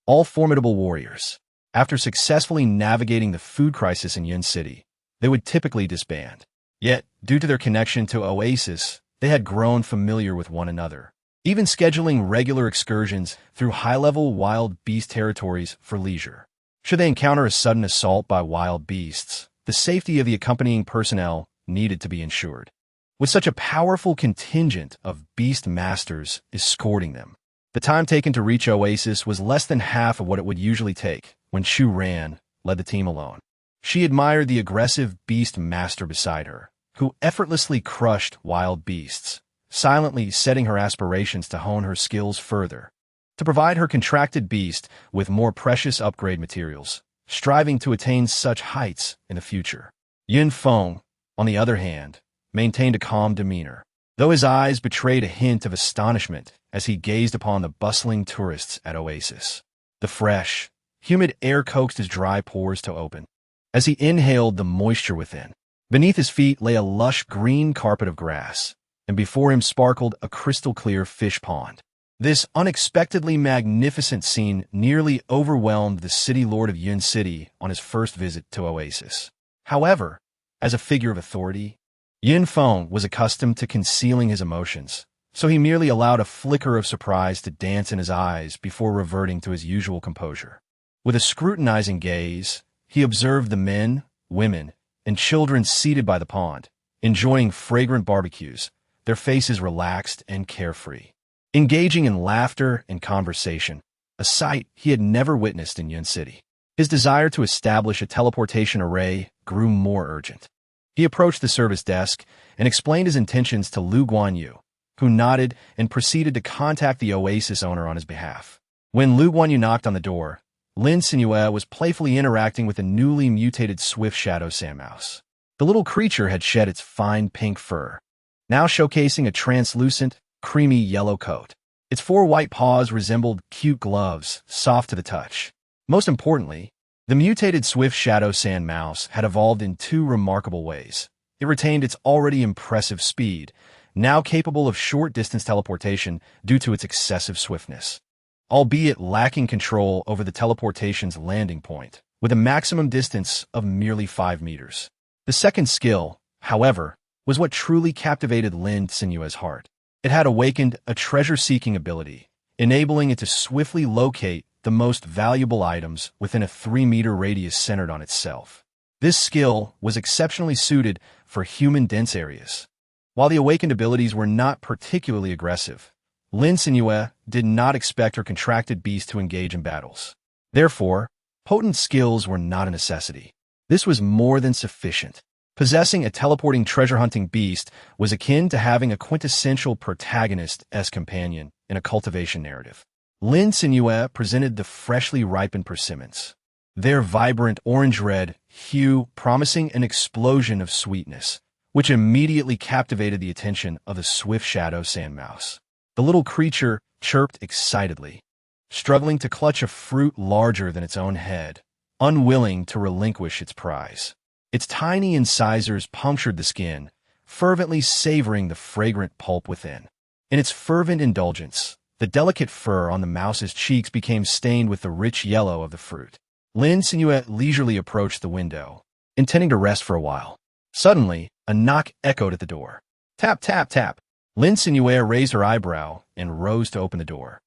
all formidable warriors. After successfully navigating the food crisis in Yun City, they would typically disband. Yet, due to their connection to Oasis, they had grown familiar with one another, even scheduling regular excursions through high-level wild beast territories for leisure. Should they encounter a sudden assault by wild beasts, the safety of the accompanying personnel needed to be ensured. With such a powerful contingent of beast masters escorting them, the time taken to reach Oasis was less than half of what it would usually take when Chu Ran led the team alone. She admired the aggressive beast master beside her, who effortlessly crushed wild beasts, silently setting her aspirations to hone her skills further, to provide her contracted beast with more precious upgrade materials, striving to attain such heights in the future. Yin Feng, on the other hand, maintained a calm demeanor, though his eyes betrayed a hint of astonishment as he gazed upon the bustling tourists at Oasis. The fresh, humid air coaxed his dry pores to open as he inhaled the moisture within. Beneath his feet lay a lush green carpet of grass, and before him sparkled a crystal-clear fish pond. This unexpectedly magnificent scene nearly overwhelmed the city lord of Yun City on his first visit to Oasis. However, as a figure of authority, Yin Feng was accustomed to concealing his emotions, so he merely allowed a flicker of surprise to dance in his eyes before reverting to his usual composure. With a scrutinizing gaze, he observed the men, women, and children seated by the pond, enjoying fragrant barbecues, their faces relaxed and carefree, engaging in laughter and conversation, a sight he had never witnessed in Yun City. His desire to establish a teleportation array grew more urgent. He approached the service desk and explained his intentions to Lu Guanyu, who nodded and proceeded to contact the Oasis owner on his behalf. When Lu Guanyu knocked on the door, Lin Cenyue was playfully interacting with a newly mutated swift shadow sandmouse. The little creature had shed its fine pink fur, now showcasing a translucent, creamy yellow coat. Its 4 white paws resembled cute gloves, soft to the touch. Most importantly, the mutated swift shadow sandmouse had evolved in 2 remarkable ways. It retained its already impressive speed, now capable of short-distance teleportation due to its excessive swiftness, albeit lacking control over the teleportation's landing point, with a maximum distance of merely 5 meters. The second skill, however, was what truly captivated Lin Cenyue's heart. It had awakened a treasure-seeking ability, enabling it to swiftly locate the most valuable items within a 3-meter radius centered on itself. This skill was exceptionally suited for human-dense areas. While the awakened abilities were not particularly aggressive, Lin Cenyue did not expect her contracted beast to engage in battles. Therefore, potent skills were not a necessity. This was more than sufficient. Possessing a teleporting treasure-hunting beast was akin to having a quintessential protagonist as companion in a cultivation narrative. Lin Cenyue presented the freshly ripened persimmons, their vibrant orange-red hue promising an explosion of sweetness, which immediately captivated the attention of the swift shadow sandmouse. The little creature chirped excitedly, struggling to clutch a fruit larger than its own head, unwilling to relinquish its prize. Its tiny incisors punctured the skin, fervently savoring the fragrant pulp within. In its fervent indulgence, the delicate fur on the mouse's cheeks became stained with the rich yellow of the fruit. Lin Cenyue leisurely approached the window, intending to rest for a while. Suddenly, a knock echoed at the door. Tap, tap, tap. Lin Cenyue raised her eyebrow and rose to open the door.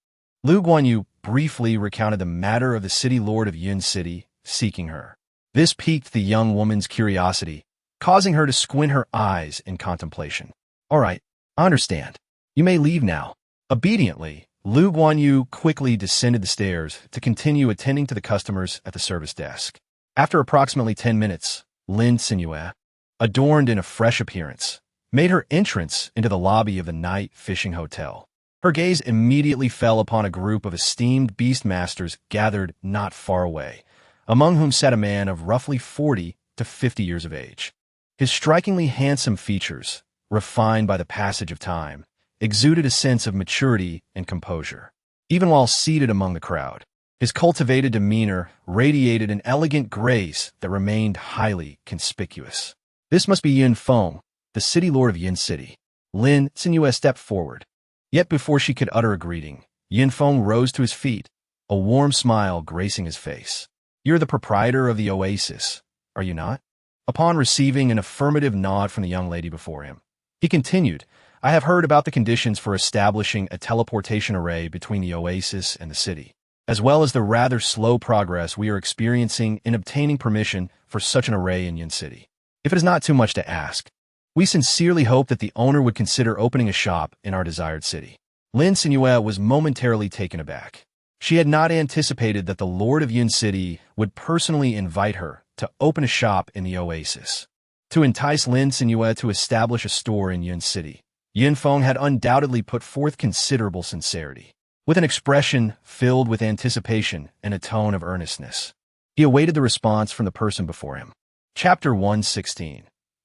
Lu Guanyu briefly recounted the matter of the city lord of Yun City seeking her. This piqued the young woman's curiosity, causing her to squint her eyes in contemplation. All right, I understand. You may leave now. Obediently, Lu Guanyu quickly descended the stairs to continue attending to the customers at the service desk. After approximately 10 minutes, Lin Cenyue, adorned in a fresh appearance, made her entrance into the lobby of the night fishing hotel. Her gaze immediately fell upon a group of esteemed beastmasters gathered not far away, among whom sat a man of roughly 40 to 50 years of age. His strikingly handsome features, refined by the passage of time, exuded a sense of maturity and composure. Even while seated among the crowd, his cultivated demeanor radiated an elegant grace that remained highly conspicuous. This must be Yin Feng, the city lord of Yin City. Lin Cenyue stepped forward. Yet before she could utter a greeting, Yin Feng rose to his feet, a warm smile gracing his face. You're the proprietor of the oasis, are you not? Upon receiving an affirmative nod from the young lady before him, he continued, I have heard about the conditions for establishing a teleportation array between the oasis and the city, as well as the rather slow progress we are experiencing in obtaining permission for such an array in Yin City. If it is not too much to ask, we sincerely hope that the owner would consider opening a shop in our desired city. Lin Cenyue was momentarily taken aback. She had not anticipated that the Lord of Yun City would personally invite her to open a shop in the oasis. To entice Lin Cenyue to establish a store in Yun City, Yin Feng had undoubtedly put forth considerable sincerity. With an expression filled with anticipation and a tone of earnestness, he awaited the response from the person before him. Chapter 116.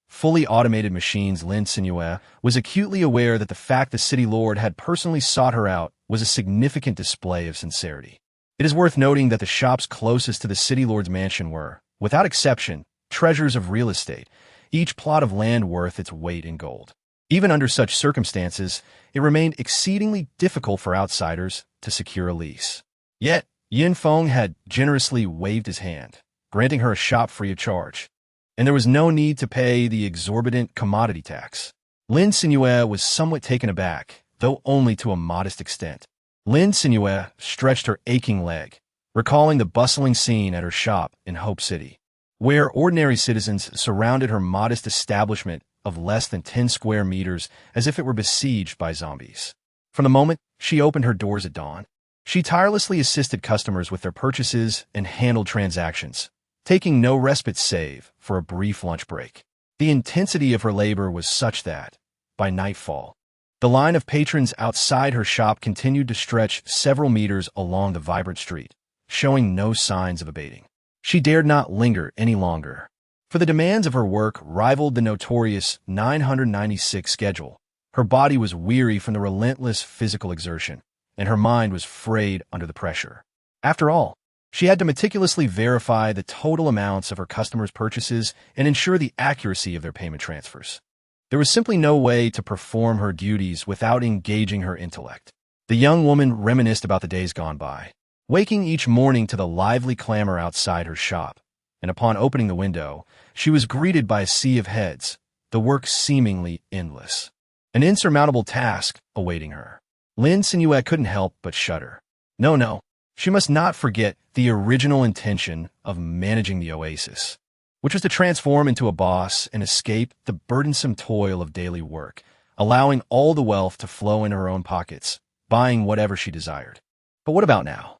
Fully automated machines. Lin Cenyue was acutely aware that the fact the city lord had personally sought her out was a significant display of sincerity. It is worth noting that the shops closest to the city lord's mansion were, without exception, treasures of real estate, each plot of land worth its weight in gold. Even under such circumstances, it remained exceedingly difficult for outsiders to secure a lease. Yet, Yin Feng had generously waved his hand, granting her a shop free of charge, and there was no need to pay the exorbitant commodity tax. Lin Cenyue was somewhat taken aback, though only to a modest extent. Lin Cenyue stretched her aching leg, recalling the bustling scene at her shop in Hope City, where ordinary citizens surrounded her modest establishment of less than 10 square meters as if it were besieged by zombies. From the moment she opened her doors at dawn, she tirelessly assisted customers with their purchases and handled transactions, taking no respite save for a brief lunch break. The intensity of her labor was such that, by nightfall, The line of patrons outside her shop continued to stretch several meters along the vibrant street, showing no signs of abating. She dared not linger any longer, for the demands of her work rivaled the notorious 996 schedule. Her body was weary from the relentless physical exertion, and her mind was frayed under the pressure. After all, she had to meticulously verify the total amounts of her customers' purchases and ensure the accuracy of their payment transfers. There was simply no way to perform her duties without engaging her intellect. The young woman reminisced about the days gone by, waking each morning to the lively clamor outside her shop, and upon opening the window, she was greeted by a sea of heads, the work seemingly endless. An insurmountable task awaiting her. Lin Cenyue couldn't help but shudder. No, she must not forget the original intention of managing the oasis, which was to transform into a boss and escape the burdensome toil of daily work, allowing all the wealth to flow into her own pockets, buying whatever she desired. But what about now?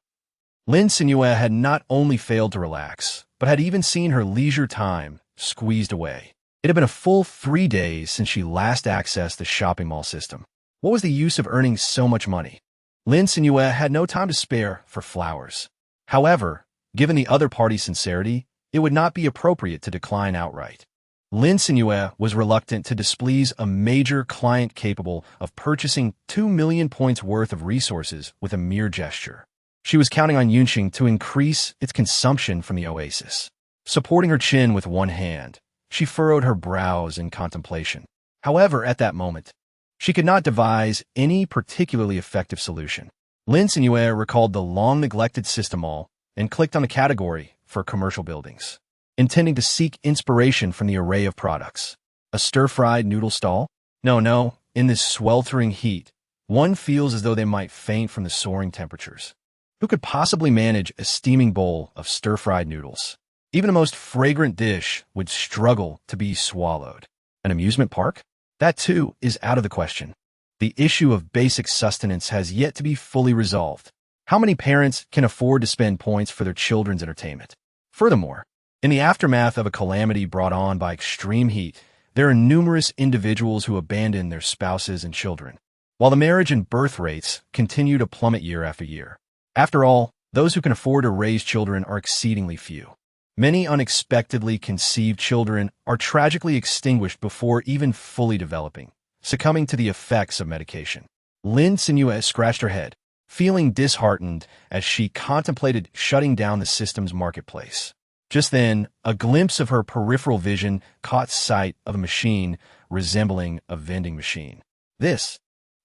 Lin Cenyue had not only failed to relax, but had even seen her leisure time squeezed away. It had been a full 3 days since she last accessed the shopping mall system. What was the use of earning so much money? Lin Cenyue had no time to spare for flowers. However, given the other party's sincerity, it would not be appropriate to decline outright. Lin Cenyue was reluctant to displease a major client capable of purchasing 2 million points worth of resources with a mere gesture. She was counting on Yearning to increase its consumption from the oasis. Supporting her chin with one hand, she furrowed her brows in contemplation. However, at that moment, she could not devise any particularly effective solution. Lin Cenyue recalled the long-neglected system mall and clicked on the category for commercial buildings, intending to seek inspiration from the array of products. A stir-fried noodle stall? No, in this sweltering heat, one feels as though they might faint from the soaring temperatures. Who could possibly manage a steaming bowl of stir-fried noodles? Even the most fragrant dish would struggle to be swallowed. An amusement park? That too is out of the question. The issue of basic sustenance has yet to be fully resolved. How many parents can afford to spend points for their children's entertainment? Furthermore, in the aftermath of a calamity brought on by extreme heat, there are numerous individuals who abandon their spouses and children, while the marriage and birth rates continue to plummet year after year. After all, those who can afford to raise children are exceedingly few. Many unexpectedly conceived children are tragically extinguished before even fully developing, succumbing to the effects of medication. Lin Cenyue scratched her head, feeling disheartened as she contemplated shutting down the system's marketplace. Just then, a glimpse of her peripheral vision caught sight of a machine resembling a vending machine.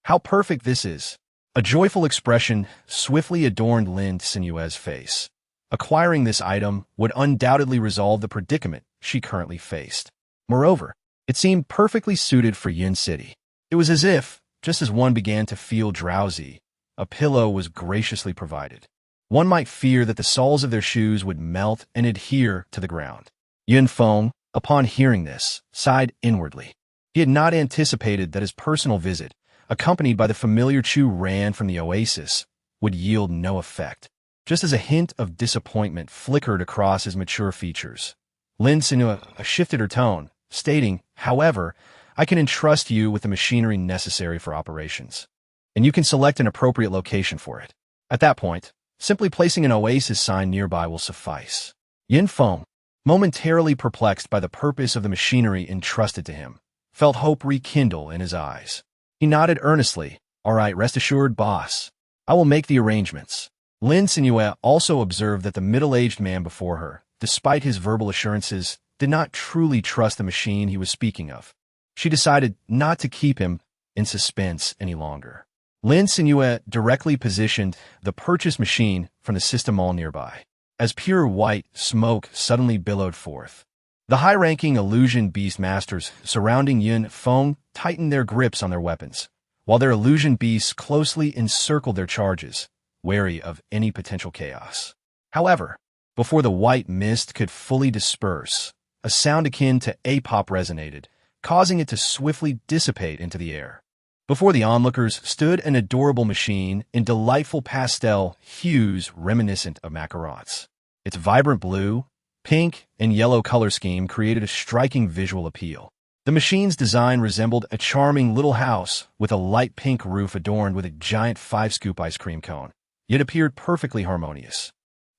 How perfect this is! A joyful expression swiftly adorned Lin Cenyue's face. Acquiring this item would undoubtedly resolve the predicament she currently faced. Moreover, it seemed perfectly suited for Yin City. It was as if, just as one began to feel drowsy, a pillow was graciously provided. One might fear that the soles of their shoes would melt and adhere to the ground. Yunfeng, upon hearing this, sighed inwardly. He had not anticipated that his personal visit, accompanied by the familiar Chu Ran from the oasis, would yield no effect. Just as a hint of disappointment flickered across his mature features, Lin Cenyue shifted her tone, stating, "However, I can entrust you with the machinery necessary for operations, and you can select an appropriate location for it. At that point, simply placing an oasis sign nearby will suffice." Yunfeng, momentarily perplexed by the purpose of the machinery entrusted to him, felt hope rekindle in his eyes. He nodded earnestly. "All right, rest assured, boss. I will make the arrangements." Lin Cenyue also observed that the middle-aged man before her, despite his verbal assurances, did not truly trust the machine he was speaking of. She decided not to keep him in suspense any longer. Lin Cenyue directly positioned the purchase machine from the system mall nearby. As pure white smoke suddenly billowed forth, the high-ranking illusion beast masters surrounding Yunfeng tightened their grips on their weapons, while their illusion beasts closely encircled their charges, wary of any potential chaos. However, before the white mist could fully disperse, a sound akin to A-pop resonated, causing it to swiftly dissipate into the air. Before the onlookers stood an adorable machine in delightful pastel hues reminiscent of macarons. Its vibrant blue, pink, and yellow color scheme created a striking visual appeal. The machine's design resembled a charming little house with a light pink roof adorned with a giant 5-scoop ice cream cone, yet appeared perfectly harmonious.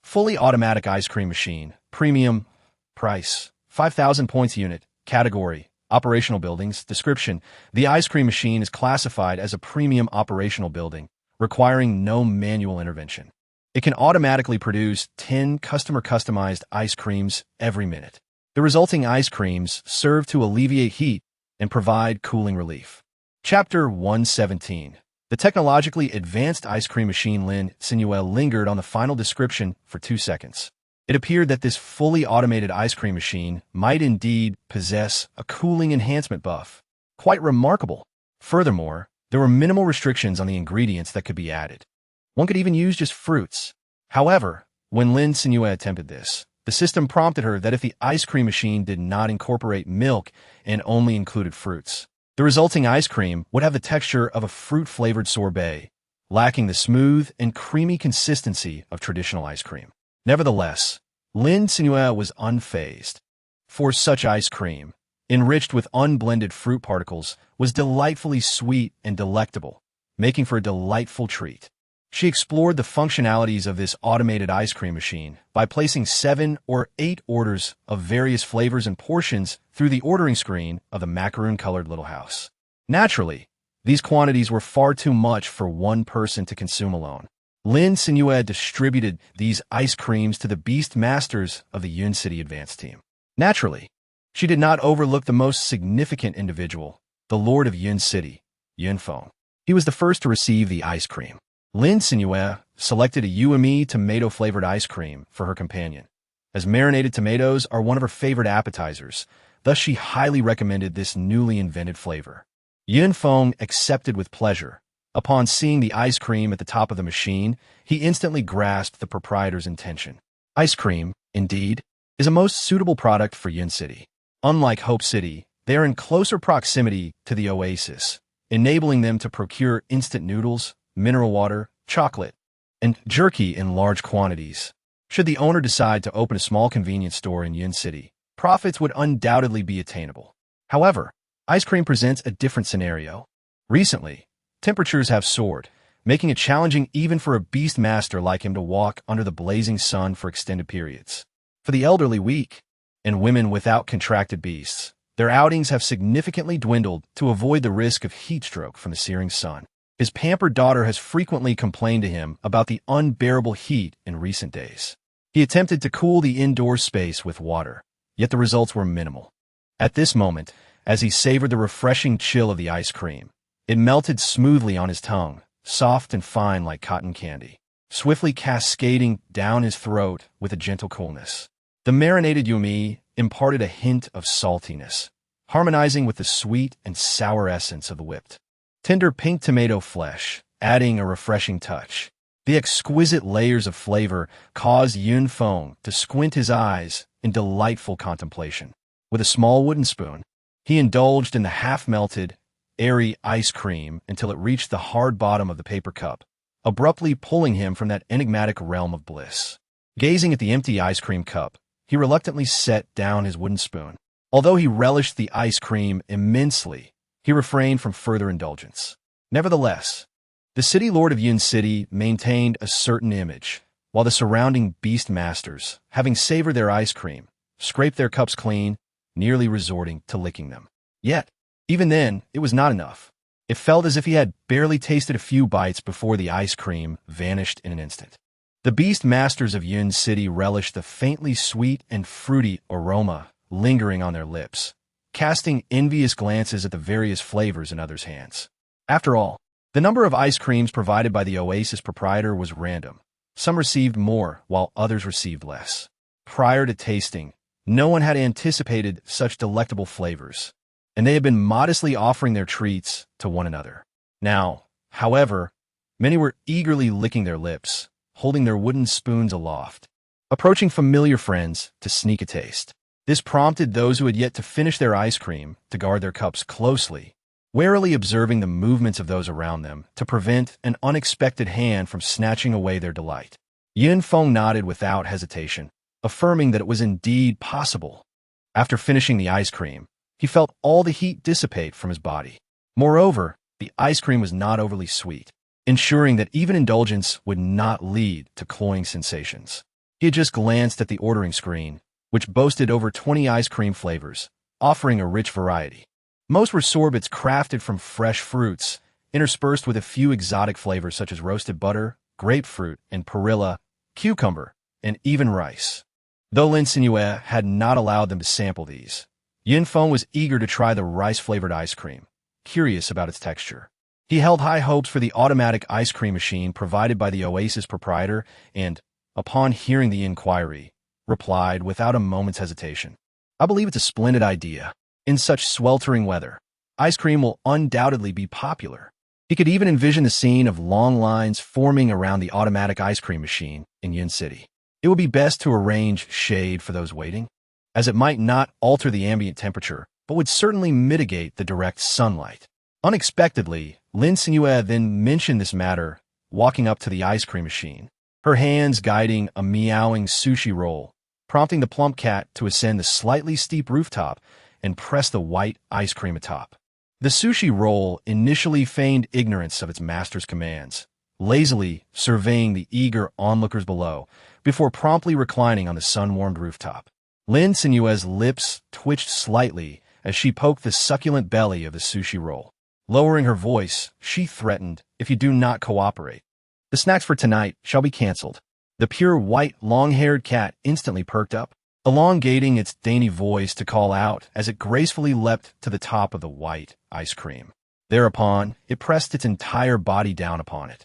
Fully automatic ice cream machine, premium, price, 5,000 points unit, category, operational buildings, description. The ice cream machine is classified as a premium operational building, requiring no manual intervention. It can automatically produce 10 customer-customized ice creams every minute. The resulting ice creams serve to alleviate heat and provide cooling relief. Chapter 117. The technologically advanced ice cream machine. Lin Cenyue lingered on the final description for 2 seconds. It appeared that this fully automated ice cream machine might indeed possess a cooling enhancement buff. Quite remarkable. Furthermore, there were minimal restrictions on the ingredients that could be added. One could even use just fruits. However, when Lin Cenyue attempted this, the system prompted her that if the ice cream machine did not incorporate milk and only included fruits, the resulting ice cream would have the texture of a fruit-flavored sorbet, lacking the smooth and creamy consistency of traditional ice cream. Nevertheless, Lin Cenyue was unfazed. For such ice cream, enriched with unblended fruit particles, was delightfully sweet and delectable, making for a delightful treat. She explored the functionalities of this automated ice cream machine by placing 7 or 8 orders of various flavors and portions through the ordering screen of the macaroon-colored little house. Naturally, these quantities were far too much for one person to consume alone. Lin Cenyue distributed these ice creams to the beast masters of the Yun City Advance team. Naturally, she did not overlook the most significant individual, the Lord of Yun City, Yunfeng. He was the first to receive the ice cream. Lin Cenyue selected a UME tomato-flavored ice cream for her companion, as marinated tomatoes are one of her favorite appetizers. Thus, she highly recommended this newly invented flavor. Yunfeng accepted with pleasure. Upon seeing the ice cream at the top of the machine, he instantly grasped the proprietor's intention. Ice cream, indeed, is a most suitable product for Yun City. Unlike Hope City, they are in closer proximity to the oasis, enabling them to procure instant noodles, mineral water, chocolate, and jerky in large quantities. Should the owner decide to open a small convenience store in Yun City, profits would undoubtedly be attainable. However, ice cream presents a different scenario. Recently, temperatures have soared, making it challenging even for a beast master like him to walk under the blazing sun for extended periods. For the elderly weak and women without contracted beasts, their outings have significantly dwindled to avoid the risk of heat stroke from the searing sun. His pampered daughter has frequently complained to him about the unbearable heat in recent days. He attempted to cool the indoor space with water, yet the results were minimal. At this moment, as he savored the refreshing chill of the ice cream, it melted smoothly on his tongue, soft and fine like cotton candy, swiftly cascading down his throat with a gentle coolness. The marinated yumi imparted a hint of saltiness, harmonizing with the sweet and sour essence of the whipped tender pink tomato flesh, adding a refreshing touch. The exquisite layers of flavor caused Yunfeng to squint his eyes in delightful contemplation. With a small wooden spoon, he indulged in the half-melted, airy ice cream until it reached the hard bottom of the paper cup, abruptly pulling him from that enigmatic realm of bliss. Gazing at the empty ice cream cup, he reluctantly set down his wooden spoon. Although he relished the ice cream immensely, he refrained from further indulgence. Nevertheless, the city lord of Yun City maintained a certain image, while the surrounding beast masters, having savored their ice cream, scraped their cups clean, nearly resorting to licking them. Yet, even then, it was not enough. It felt as if he had barely tasted a few bites before the ice cream vanished in an instant. The beast masters of Yun City relished the faintly sweet and fruity aroma lingering on their lips, casting envious glances at the various flavors in others' hands. After all, the number of ice creams provided by the oasis proprietor was random. Some received more, while others received less. Prior to tasting, no one had anticipated such delectable flavors, and they had been modestly offering their treats to one another. Now, however, many were eagerly licking their lips, holding their wooden spoons aloft, approaching familiar friends to sneak a taste. This prompted those who had yet to finish their ice cream to guard their cups closely, warily observing the movements of those around them to prevent an unexpected hand from snatching away their delight. Yunfeng nodded without hesitation, affirming that it was indeed possible. After finishing the ice cream, he felt all the heat dissipate from his body. Moreover, the ice cream was not overly sweet, ensuring that even indulgence would not lead to cloying sensations. He had just glanced at the ordering screen, which boasted over 20 ice cream flavors, offering a rich variety. Most were sorbets crafted from fresh fruits, interspersed with a few exotic flavors such as roasted butter, grapefruit, and perilla, cucumber, and even rice. Though Lin Cenyue had not allowed them to sample these, Yunfeng was eager to try the rice-flavored ice cream, curious about its texture. He held high hopes for the automatic ice cream machine provided by the Oasis proprietor and, upon hearing the inquiry, replied without a moment's hesitation, "I believe it's a splendid idea. In such sweltering weather, ice cream will undoubtedly be popular." He could even envision the scene of long lines forming around the automatic ice cream machine in Yun City. It would be best to arrange shade for those waiting, as it might not alter the ambient temperature, but would certainly mitigate the direct sunlight. Unexpectedly, Lin Cenyue then mentioned this matter, walking up to the ice cream machine, her hands guiding a meowing sushi roll, prompting the plump cat to ascend the slightly steep rooftop and press the white ice cream atop. The sushi roll initially feigned ignorance of its master's commands, lazily surveying the eager onlookers below, before promptly reclining on the sun-warmed rooftop. Lin Cenyue's lips twitched slightly as she poked the succulent belly of the sushi roll. Lowering her voice, she threatened, "If you do not cooperate, the snacks for tonight shall be canceled." The pure white, long-haired cat instantly perked up, elongating its dainty voice to call out as it gracefully leapt to the top of the white ice cream. Thereupon, it pressed its entire body down upon it.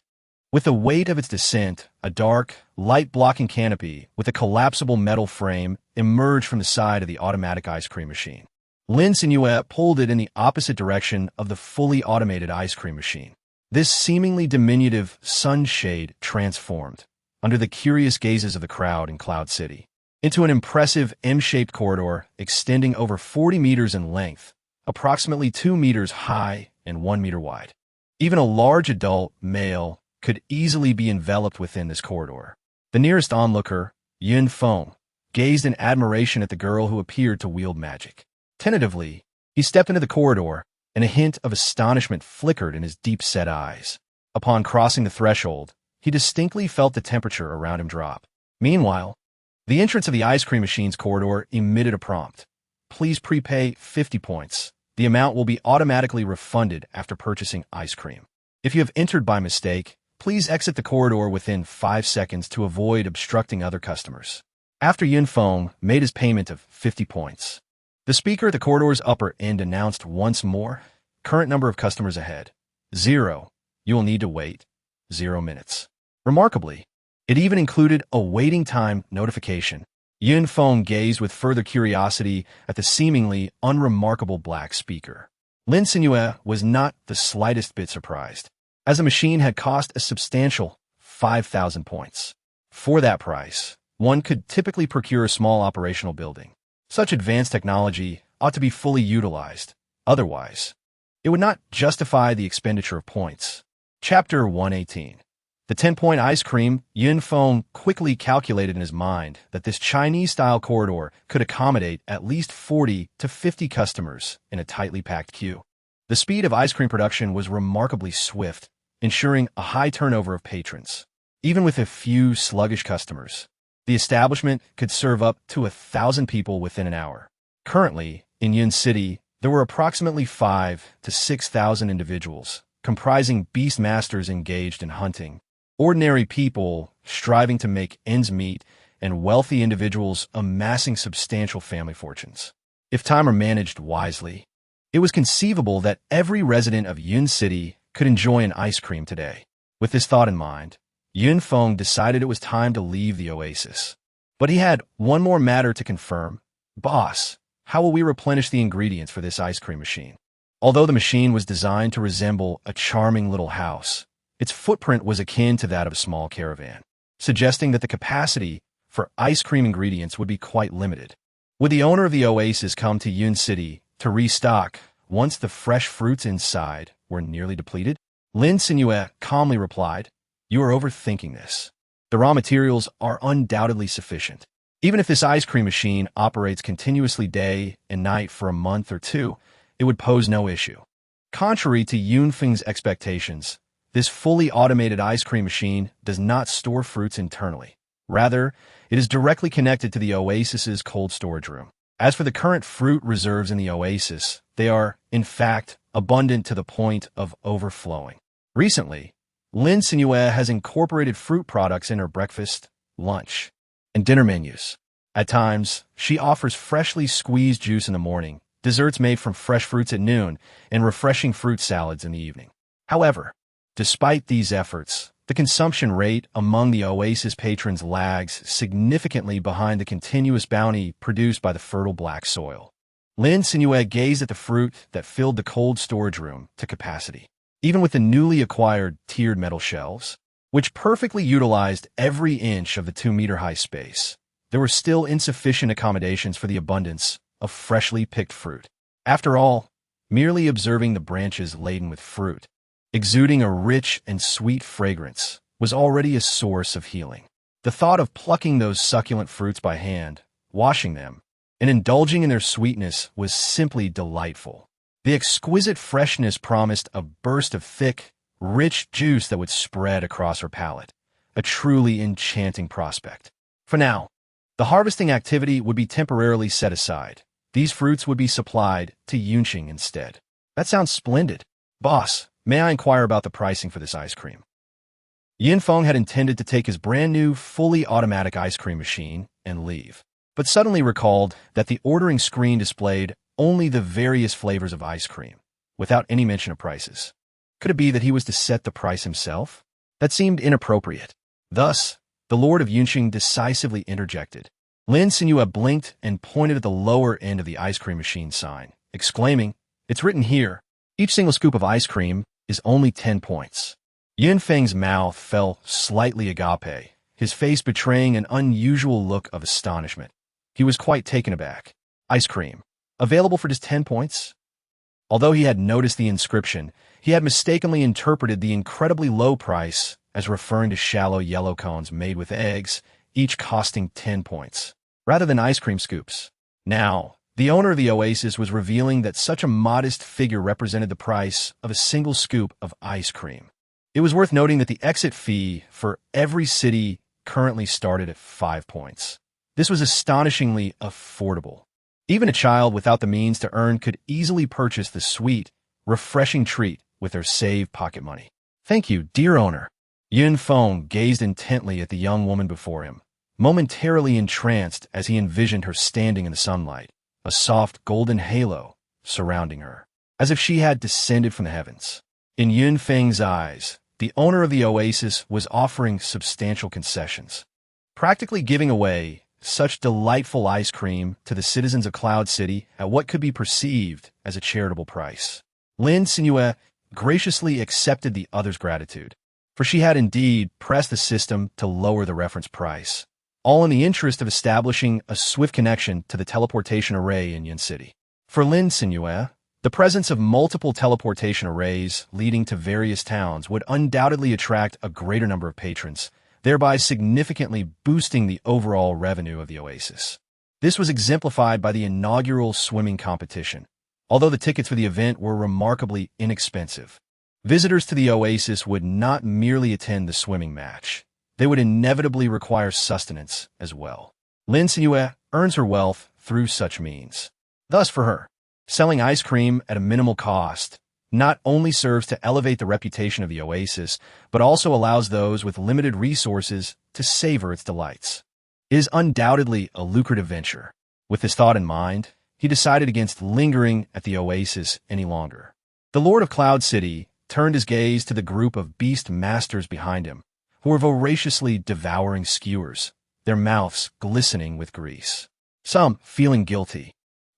With the weight of its descent, a dark, light-blocking canopy with a collapsible metal frame emerged from the side of the automatic ice cream machine. Lin Cenyue pulled it in the opposite direction of the fully automated ice cream machine. This seemingly diminutive sunshade transformed, under the curious gazes of the crowd in Cloud City, into an impressive M-shaped corridor extending over 40 meters in length, approximately 2 meters high and 1 meter wide. Even a large adult male could easily be enveloped within this corridor. The nearest onlooker, Yunfeng, gazed in admiration at the girl who appeared to wield magic. Tentatively, he stepped into the corridor, and a hint of astonishment flickered in his deep-set eyes. Upon crossing the threshold, he distinctly felt the temperature around him drop. Meanwhile, the entrance of the ice cream machine's corridor emitted a prompt. "Please prepay 50 points. The amount will be automatically refunded after purchasing ice cream. If you have entered by mistake, please exit the corridor within 5 seconds to avoid obstructing other customers." After Yunfeng made his payment of 50 points, the speaker at the corridor's upper end announced once more, "Current number of customers ahead, 0. You will need to wait 0 minutes." Remarkably, it even included a waiting time notification. Yunfeng gazed with further curiosity at the seemingly unremarkable black speaker. Lin Cenyue was not the slightest bit surprised, as the machine had cost a substantial 5,000 points. For that price, one could typically procure a small operational building. Such advanced technology ought to be fully utilized. Otherwise, it would not justify the expenditure of points. Chapter 118. The 10-point ice cream. Yunfeng quickly calculated in his mind that this Chinese-style corridor could accommodate at least 40 to 50 customers in a tightly packed queue. The speed of ice cream production was remarkably swift, ensuring a high turnover of patrons. Even with a few sluggish customers, the establishment could serve up to 1,000 people within an hour. Currently, in Yun City, there were approximately 5,000 to 6,000 individuals, comprising beast masters engaged in hunting, ordinary people striving to make ends meet, and wealthy individuals amassing substantial family fortunes. If time were managed wisely, it was conceivable that every resident of Yun City could enjoy an ice cream today. With this thought in mind, Yunfeng decided it was time to leave the oasis. But he had one more matter to confirm. "Boss, how will we replenish the ingredients for this ice cream machine?" Although the machine was designed to resemble a charming little house, its footprint was akin to that of a small caravan, suggesting that the capacity for ice cream ingredients would be quite limited. Would the owner of the oasis come to Yun City to restock once the fresh fruits inside were nearly depleted? Lin Cenyue calmly replied, "You are overthinking this. The raw materials are undoubtedly sufficient. Even if this ice cream machine operates continuously day and night for a month or two, it would pose no issue. Contrary to Yunfeng's expectations, this fully automated ice cream machine does not store fruits internally. Rather, it is directly connected to the oasis's cold storage room. As for the current fruit reserves in the oasis, they are, in fact, abundant to the point of overflowing. Recently, Lin Cenyue has incorporated fruit products in her breakfast, lunch, and dinner menus. At times, she offers freshly squeezed juice in the morning, desserts made from fresh fruits at noon, and refreshing fruit salads in the evening. However, despite these efforts, the consumption rate among the oasis patrons lags significantly behind the continuous bounty produced by the fertile black soil. Lin Cenyue gazed at the fruit that filled the cold storage room to capacity. Even with the newly acquired tiered metal shelves, which perfectly utilized every inch of the 2-meter-high space, there were still insufficient accommodations for the abundance of freshly picked fruit. After all, merely observing the branches laden with fruit, exuding a rich and sweet fragrance, was already a source of healing. The thought of plucking those succulent fruits by hand, washing them, and indulging in their sweetness was simply delightful. The exquisite freshness promised a burst of thick, rich juice that would spread across her palate, a truly enchanting prospect. For now, the harvesting activity would be temporarily set aside. These fruits would be supplied to Yunqing instead. That sounds splendid. Boss, may I inquire about the pricing for this ice cream? Yinfeng had intended to take his brand-new, fully automatic ice cream machine and leave, but suddenly recalled that the ordering screen displayed only the various flavors of ice cream, without any mention of prices. Could it be that he was to set the price himself? That seemed inappropriate. Thus, the Lord of Yunqing decisively interjected. Lin Cenyue blinked and pointed at the lower end of the ice cream machine sign, exclaiming, "It's written here. Each single scoop of ice cream is only 10 points." Yunfeng's mouth fell slightly agape, his face betraying an unusual look of astonishment. He was quite taken aback. Ice cream. Available for just 10 points? Although he had noticed the inscription, he had mistakenly interpreted the incredibly low price as referring to shallow yellow cones made with eggs, each costing 10 points, rather than ice cream scoops. Now, the owner of the oasis was revealing that such a modest figure represented the price of a single scoop of ice cream. It was worth noting that the exit fee for every city currently started at 5 points. This was astonishingly affordable. Even a child without the means to earn could easily purchase the sweet, refreshing treat with their saved pocket money. "Thank you, dear owner." Yunfeng gazed intently at the young woman before him, momentarily entranced as he envisioned her standing in the sunlight, a soft golden halo surrounding her, as if she had descended from the heavens. In Yunfeng's eyes, the owner of the oasis was offering substantial concessions, practically giving away such delightful ice cream to the citizens of Cloud City at what could be perceived as a charitable price. Lin Cenyue graciously accepted the other's gratitude, for she had indeed pressed the system to lower the reference price, all in the interest of establishing a swift connection to the teleportation array in Yin City. For Lin Cenyue, the presence of multiple teleportation arrays leading to various towns would undoubtedly attract a greater number of patrons, thereby significantly boosting the overall revenue of the oasis. This was exemplified by the inaugural swimming competition. Although the tickets for the event were remarkably inexpensive, visitors to the oasis would not merely attend the swimming match. They would inevitably require sustenance as well. Lin Cenyue earns her wealth through such means. Thus, for her, selling ice cream at a minimal cost not only serves to elevate the reputation of the oasis, but also allows those with limited resources to savor its delights. It is undoubtedly a lucrative venture. With this thought in mind, he decided against lingering at the oasis any longer. The Lord of Cloud City turned his gaze to the group of beast masters behind him, who were voraciously devouring skewers, their mouths glistening with grease. Some, feeling guilty,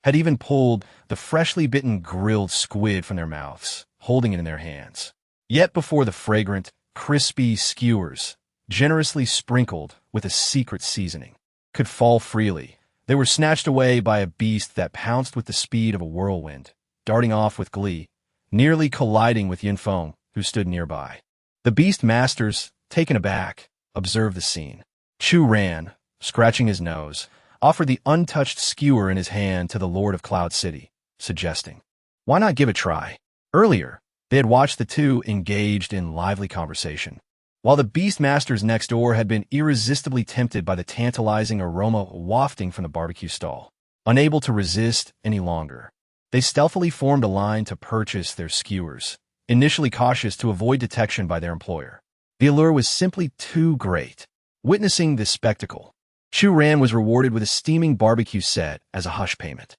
had even pulled the freshly bitten grilled squid from their mouths, holding it in their hands. Yet before the fragrant, crispy skewers, generously sprinkled with a secret seasoning, could fall freely, they were snatched away by a beast that pounced with the speed of a whirlwind, darting off with glee, nearly colliding with Yinfeng, who stood nearby. The beast masters, taken aback, observed the scene. Chu ran, scratching his nose, offered the untouched skewer in his hand to the Lord of Cloud City, suggesting, "Why not give it a try?" Earlier, they had watched the two engaged in lively conversation, while the beast masters next door had been irresistibly tempted by the tantalizing aroma wafting from the barbecue stall. Unable to resist any longer, they stealthily formed a line to purchase their skewers, initially cautious to avoid detection by their employer. The allure was simply too great. Witnessing this spectacle, Chu Ran was rewarded with a steaming barbecue set as a hush payment.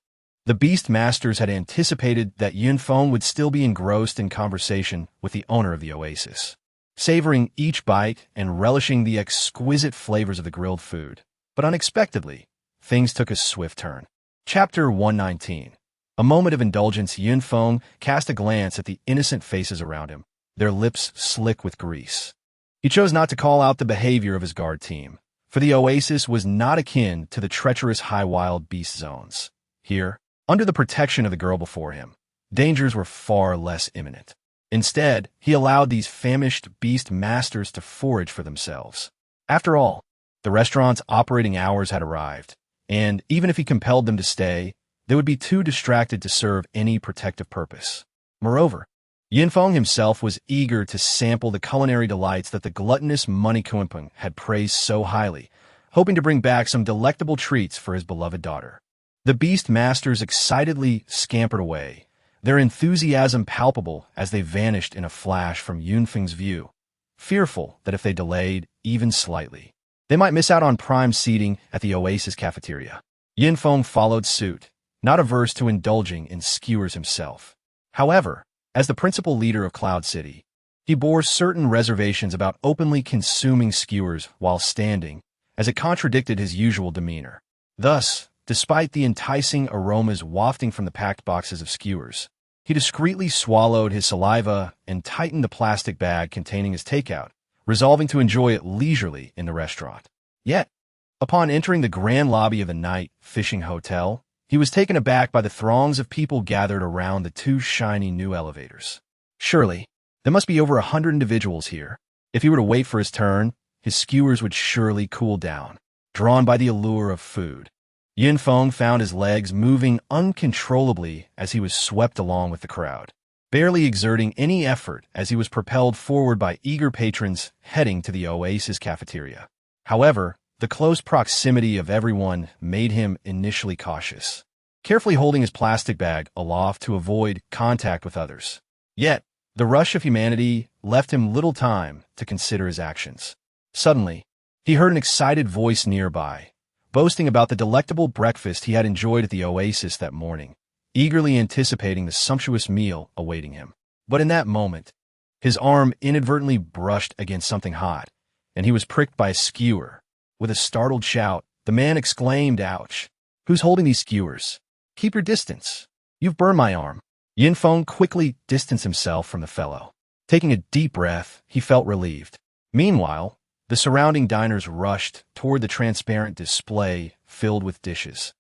The beast masters had anticipated that Yunfeng would still be engrossed in conversation with the owner of the oasis, savoring each bite and relishing the exquisite flavors of the grilled food. But unexpectedly, things took a swift turn. Chapter 119. A moment of indulgence. Yunfeng cast a glance at the innocent faces around him, their lips slick with grease. He chose not to call out the behavior of his guard team, for the oasis was not akin to the treacherous high wild beast zones. Here, under the protection of the girl before him, dangers were far less imminent. Instead, he allowed these famished beast masters to forage for themselves. After all, the restaurant's operating hours had arrived, and even if he compelled them to stay, they would be too distracted to serve any protective purpose. Moreover, Yunfeng himself was eager to sample the culinary delights that the gluttonous Money Kumpeng had praised so highly, hoping to bring back some delectable treats for his beloved daughter. The beast masters excitedly scampered away, their enthusiasm palpable as they vanished in a flash from Yunfeng's view, fearful that if they delayed even slightly, they might miss out on prime seating at the oasis cafeteria. Yunfeng followed suit, not averse to indulging in skewers himself. However, as the principal leader of Cloud City, he bore certain reservations about openly consuming skewers while standing, as it contradicted his usual demeanor. Thus, despite the enticing aromas wafting from the packed boxes of skewers, he discreetly swallowed his saliva and tightened the plastic bag containing his takeout, resolving to enjoy it leisurely in the restaurant. Yet, upon entering the grand lobby of the night fishing hotel, he was taken aback by the throngs of people gathered around the two shiny new elevators. Surely, there must be over 100 individuals here. If he were to wait for his turn, his skewers would surely cool down, drawn by the allure of food. Yunfeng found his legs moving uncontrollably as he was swept along with the crowd, barely exerting any effort as he was propelled forward by eager patrons heading to the oasis cafeteria. However, the close proximity of everyone made him initially cautious, carefully holding his plastic bag aloft to avoid contact with others. Yet, the rush of humanity left him little time to consider his actions. Suddenly, he heard an excited voice nearby, boasting about the delectable breakfast he had enjoyed at the oasis that morning, eagerly anticipating the sumptuous meal awaiting him. But in that moment, his arm inadvertently brushed against something hot, and he was pricked by a skewer. With a startled shout, the man exclaimed, "Ouch! Who's holding these skewers? Keep your distance. You've burned my arm." Yunfeng quickly distanced himself from the fellow. Taking a deep breath, he felt relieved. Meanwhile, the surrounding diners rushed toward the transparent display filled with dishes,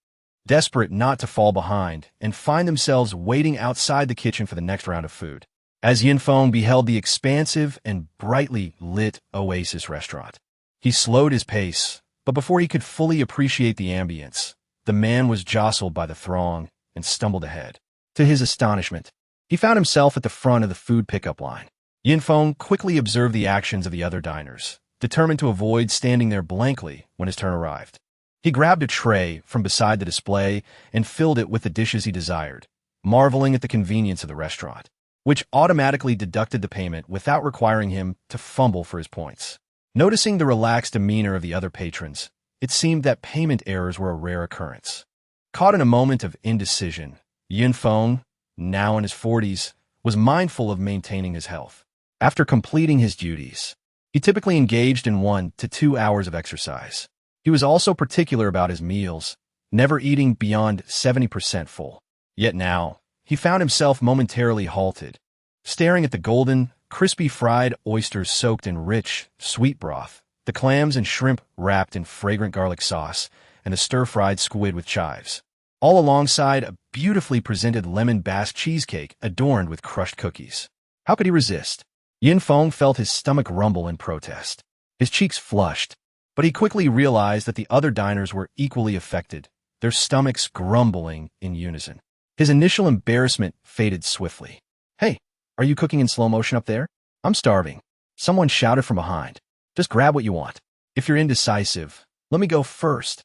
desperate not to fall behind and find themselves waiting outside the kitchen for the next round of food. As Yunfeng beheld the expansive and brightly lit oasis restaurant, he slowed his pace, but before he could fully appreciate the ambience, the man was jostled by the throng and stumbled ahead. To his astonishment, he found himself at the front of the food pickup line. Yunfeng quickly observed the actions of the other diners, determined to avoid standing there blankly when his turn arrived. He grabbed a tray from beside the display and filled it with the dishes he desired, marveling at the convenience of the restaurant, which automatically deducted the payment without requiring him to fumble for his points. Noticing the relaxed demeanor of the other patrons, it seemed that payment errors were a rare occurrence. Caught in a moment of indecision, Yunfeng, now in his 40s, was mindful of maintaining his health. After completing his duties, he typically engaged in 1 to 2 hours of exercise. He was also particular about his meals, never eating beyond 70% full. Yet now, he found himself momentarily halted, staring at the golden, crispy fried oysters soaked in rich, sweet broth, the clams and shrimp wrapped in fragrant garlic sauce, and the stir-fried squid with chives, all alongside a beautifully presented lemon basque cheesecake adorned with crushed cookies. How could he resist? Yunfeng felt his stomach rumble in protest. His cheeks flushed, But he quickly realized that the other diners were equally affected, their stomachs grumbling in unison. His initial embarrassment faded swiftly. "Hey, are you cooking in slow motion up there? I'm starving," someone shouted from behind. "Just grab what you want. If you're indecisive, let me go first.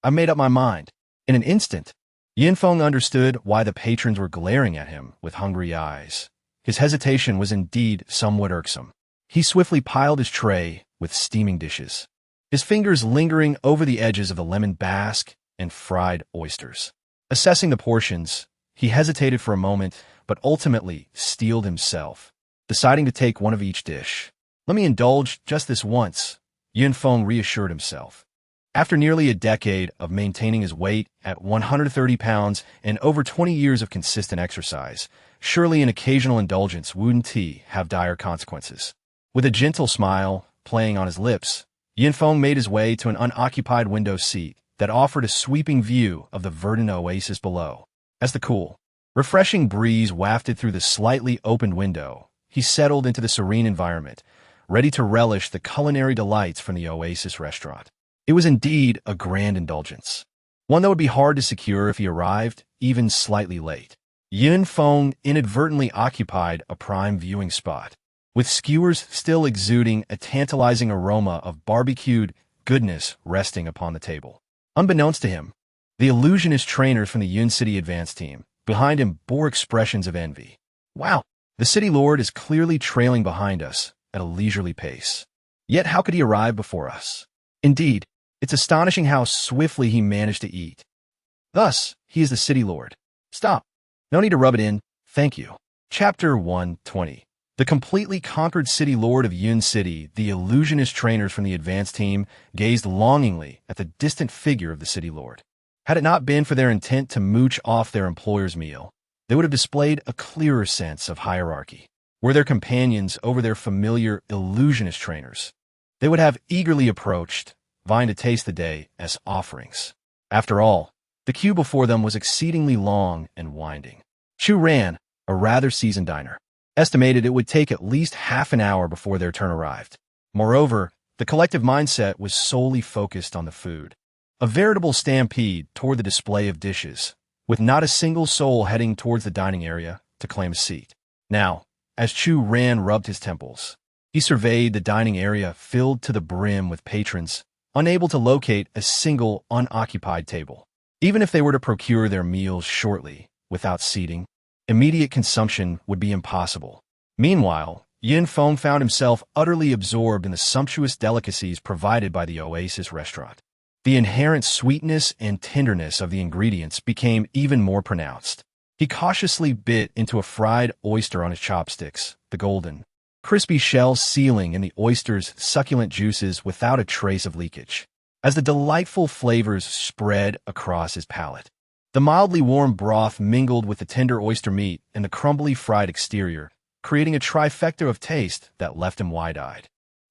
I've made up my mind." In an instant, Yinfeng understood why the patrons were glaring at him with hungry eyes. His hesitation was indeed somewhat irksome. He swiftly piled his tray with steaming dishes, his fingers lingering over the edges of the lemon basque and fried oysters. Assessing the portions, he hesitated for a moment, but ultimately steeled himself, deciding to take one of each dish. "Let me indulge just this once," Yinfeng reassured himself. After nearly a decade of maintaining his weight at 130 pounds and over 20 years of consistent exercise, surely an occasional indulgence wouldn't have dire consequences. With a gentle smile playing on his lips, Yinfeng made his way to an unoccupied window seat that offered a sweeping view of the verdant oasis below. As the cool, refreshing breeze wafted through the slightly opened window, he settled into the serene environment, ready to relish the culinary delights from the Oasis restaurant. It was indeed a grand indulgence, one that would be hard to secure if he arrived even slightly late. Yinfeng inadvertently occupied a prime viewing spot, with skewers still exuding a tantalizing aroma of barbecued goodness resting upon the table. Unbeknownst to him, the illusionist trainers from the Yun City advance team behind him bore expressions of envy. "Wow, the city lord is clearly trailing behind us at a leisurely pace. Yet how could he arrive before us? Indeed, it's astonishing how swiftly he managed to eat. Thus, he is the city lord. Stop. No need to rub it in. Thank you." Chapter 120. The completely conquered city lord of Yun City, the illusionist trainers from the advance team, gazed longingly at the distant figure of the city lord. Had it not been for their intent to mooch off their employer's meal, they would have displayed a clearer sense of hierarchy. Were their companions over their familiar illusionist trainers, they would have eagerly approached, vying to taste the day as offerings. After all, the queue before them was exceedingly long and winding. Chu Ran, a rather seasoned diner, estimated it would take at least half an hour before their turn arrived. Moreover, the collective mindset was solely focused on the food. A veritable stampede toward the display of dishes, with not a single soul heading towards the dining area to claim a seat. Now, as Chu Ran rubbed his temples, he surveyed the dining area filled to the brim with patrons, unable to locate a single unoccupied table. Even if they were to procure their meals shortly, without seating, immediate consumption would be impossible. Meanwhile, Yinfeng found himself utterly absorbed in the sumptuous delicacies provided by the Oasis restaurant. The inherent sweetness and tenderness of the ingredients became even more pronounced. He cautiously bit into a fried oyster on his chopsticks, the golden, crispy shell sealing in the oyster's succulent juices without a trace of leakage. As the delightful flavors spread across his palate, the mildly warm broth mingled with the tender oyster meat and the crumbly fried exterior, creating a trifecta of taste that left him wide-eyed.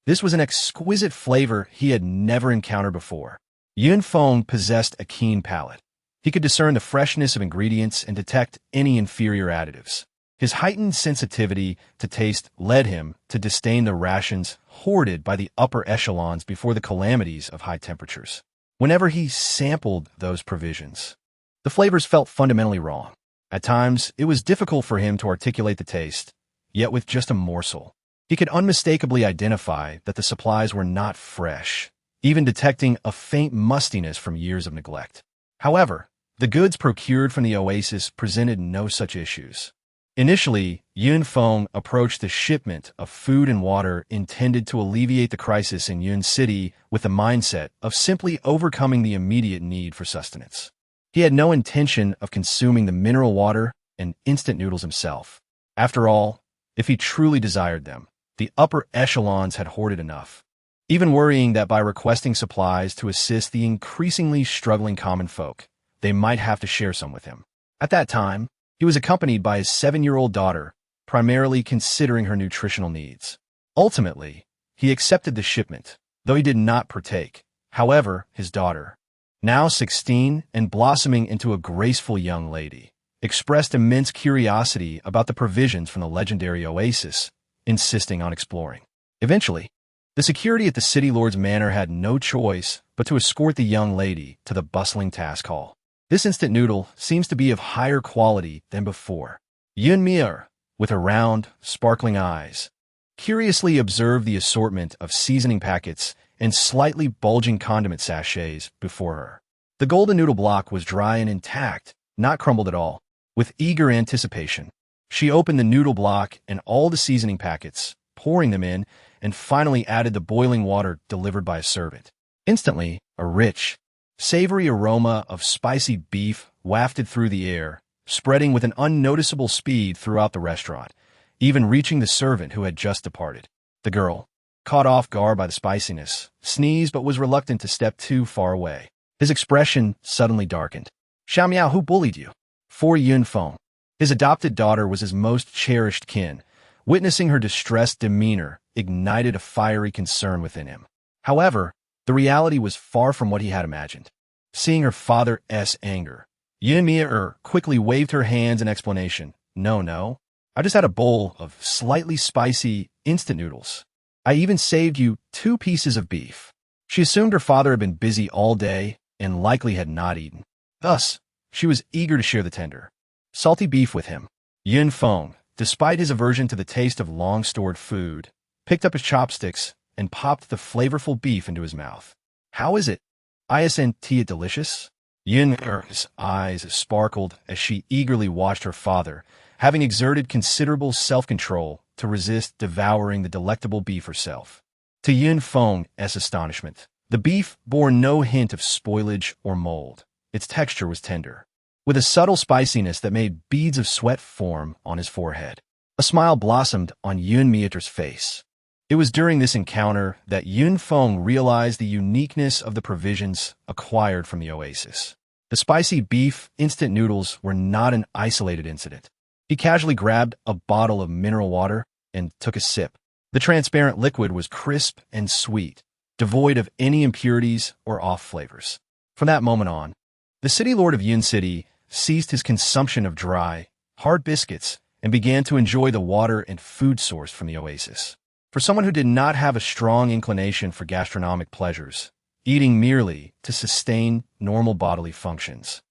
This was an exquisite flavor he had never encountered before. Yinfeng possessed a keen palate. He could discern the freshness of ingredients and detect any inferior additives. His heightened sensitivity to taste led him to disdain the rations hoarded by the upper echelons before the calamities of high temperatures. Whenever he sampled those provisions, the flavors felt fundamentally wrong. At times, it was difficult for him to articulate the taste, yet with just a morsel, he could unmistakably identify that the supplies were not fresh, even detecting a faint mustiness from years of neglect. However, the goods procured from the Oasis presented no such issues. Initially, Yinfeng approached the shipment of food and water intended to alleviate the crisis in Yun City with the mindset of simply overcoming the immediate need for sustenance. He had no intention of consuming the mineral water and instant noodles himself. After all, if he truly desired them, the upper echelons had hoarded enough, even worrying that by requesting supplies to assist the increasingly struggling common folk, they might have to share some with him. At that time, he was accompanied by his 7-year-old daughter, primarily considering her nutritional needs. Ultimately, he accepted the shipment, though he did not partake. However, his daughter, now 16 and blossoming into a graceful young lady, expressed immense curiosity about the provisions from the legendary Oasis, insisting on exploring. Eventually, The security at the city lord's manor had no choice but to escort the young lady to the bustling task hall. This instant noodle seems to be of higher quality than before. Yearning, with her round, sparkling eyes, curiously observed the assortment of seasoning packets and slightly bulging condiment sachets before her. The golden noodle block was dry and intact, not crumbled at all. With eager anticipation, she opened the noodle block and all the seasoning packets, pouring them in, and finally added the boiling water delivered by a servant. Instantly, a rich, savory aroma of spicy beef wafted through the air, spreading with an unnoticeable speed throughout the restaurant, even reaching the servant who had just departed. The girl, caught off guard by the spiciness, sneezed but was reluctant to step too far away. His expression suddenly darkened. "Xiaomiao, who bullied you?" For Yunfeng, his adopted daughter was his most cherished kin. Witnessing her distressed demeanor ignited a fiery concern within him. However, the reality was far from what he had imagined. Seeing her father's anger, Yearning quickly waved her hands in explanation. No, I just had a bowl of slightly spicy instant noodles. I even saved you 2 pieces of beef." She assumed her father had been busy all day and likely had not eaten. Thus, she was eager to share the tender, salty beef with him. Yunfeng, despite his aversion to the taste of long-stored food, picked up his chopsticks and popped the flavorful beef into his mouth. "How is it? Isn't it delicious?" Yun's eyes sparkled as she eagerly watched her father, having exerted considerable self-control to resist devouring the delectable beef herself. To Yunfeng's astonishment, the beef bore no hint of spoilage or mold. Its texture was tender, with a subtle spiciness that made beads of sweat form on his forehead. A smile blossomed on Yun's face. It was during this encounter that Yunfeng realized the uniqueness of the provisions acquired from the oasis. The spicy beef instant noodles were not an isolated incident. He casually grabbed a bottle of mineral water and took a sip. The transparent liquid was crisp and sweet, devoid of any impurities or off flavors. From that moment on, the city lord of Yun City ceased his consumption of dry, hard biscuits and began to enjoy the water and food source from the oasis. For someone who did not have a strong inclination for gastronomic pleasures, eating merely to sustain normal bodily functions,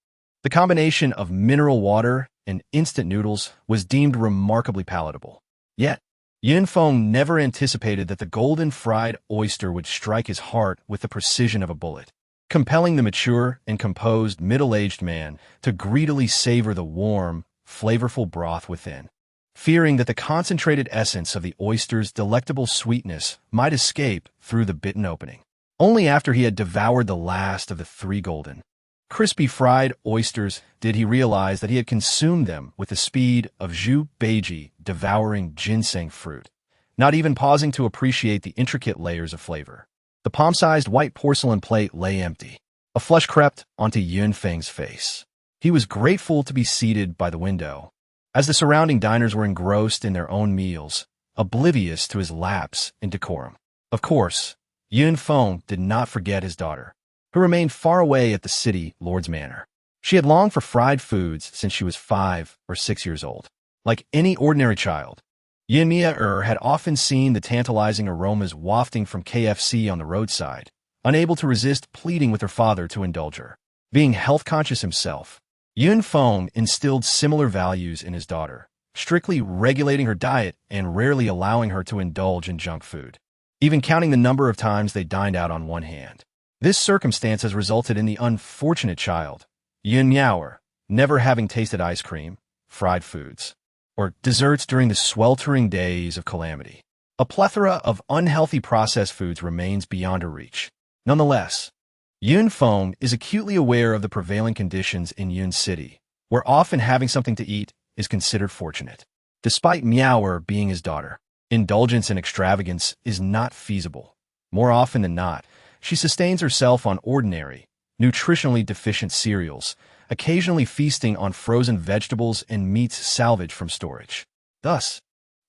the combination of mineral water and instant noodles was deemed remarkably palatable. Yet, Yunfeng never anticipated that the golden fried oyster would strike his heart with the precision of a bullet, compelling the mature and composed middle-aged man to greedily savor the warm, flavorful broth within, fearing that the concentrated essence of the oyster's delectable sweetness might escape through the bitten opening. Only after he had devoured the last of the 3 golden, crispy fried oysters did he realize that he had consumed them with the speed of Zhu Beiji devouring ginseng fruit, not even pausing to appreciate the intricate layers of flavor. The palm-sized white porcelain plate lay empty. A flush crept onto Yunfeng's face. He was grateful to be seated by the window, as the surrounding diners were engrossed in their own meals, oblivious to his lapse in decorum. Of course, Yunfeng did not forget his daughter, who remained far away at the city lord's manor. She had longed for fried foods since she was 5 or 6 years old. Like any ordinary child, Yearning had often seen the tantalizing aromas wafting from KFC on the roadside, unable to resist pleading with her father to indulge her. Being health-conscious himself, Yunfeng instilled similar values in his daughter, strictly regulating her diet and rarely allowing her to indulge in junk food, even counting the number of times they dined out on one hand. This circumstance has resulted in the unfortunate child, Yearning, never having tasted ice cream, fried foods, or desserts during the sweltering days of calamity. A plethora of unhealthy processed foods remains beyond her reach. Nonetheless, Yunfeng is acutely aware of the prevailing conditions in Yun City, where often having something to eat is considered fortunate. Despite Miaoer being his daughter, indulgence and extravagance is not feasible. More often than not, she sustains herself on ordinary, nutritionally deficient cereals, occasionally feasting on frozen vegetables and meats salvaged from storage. Thus,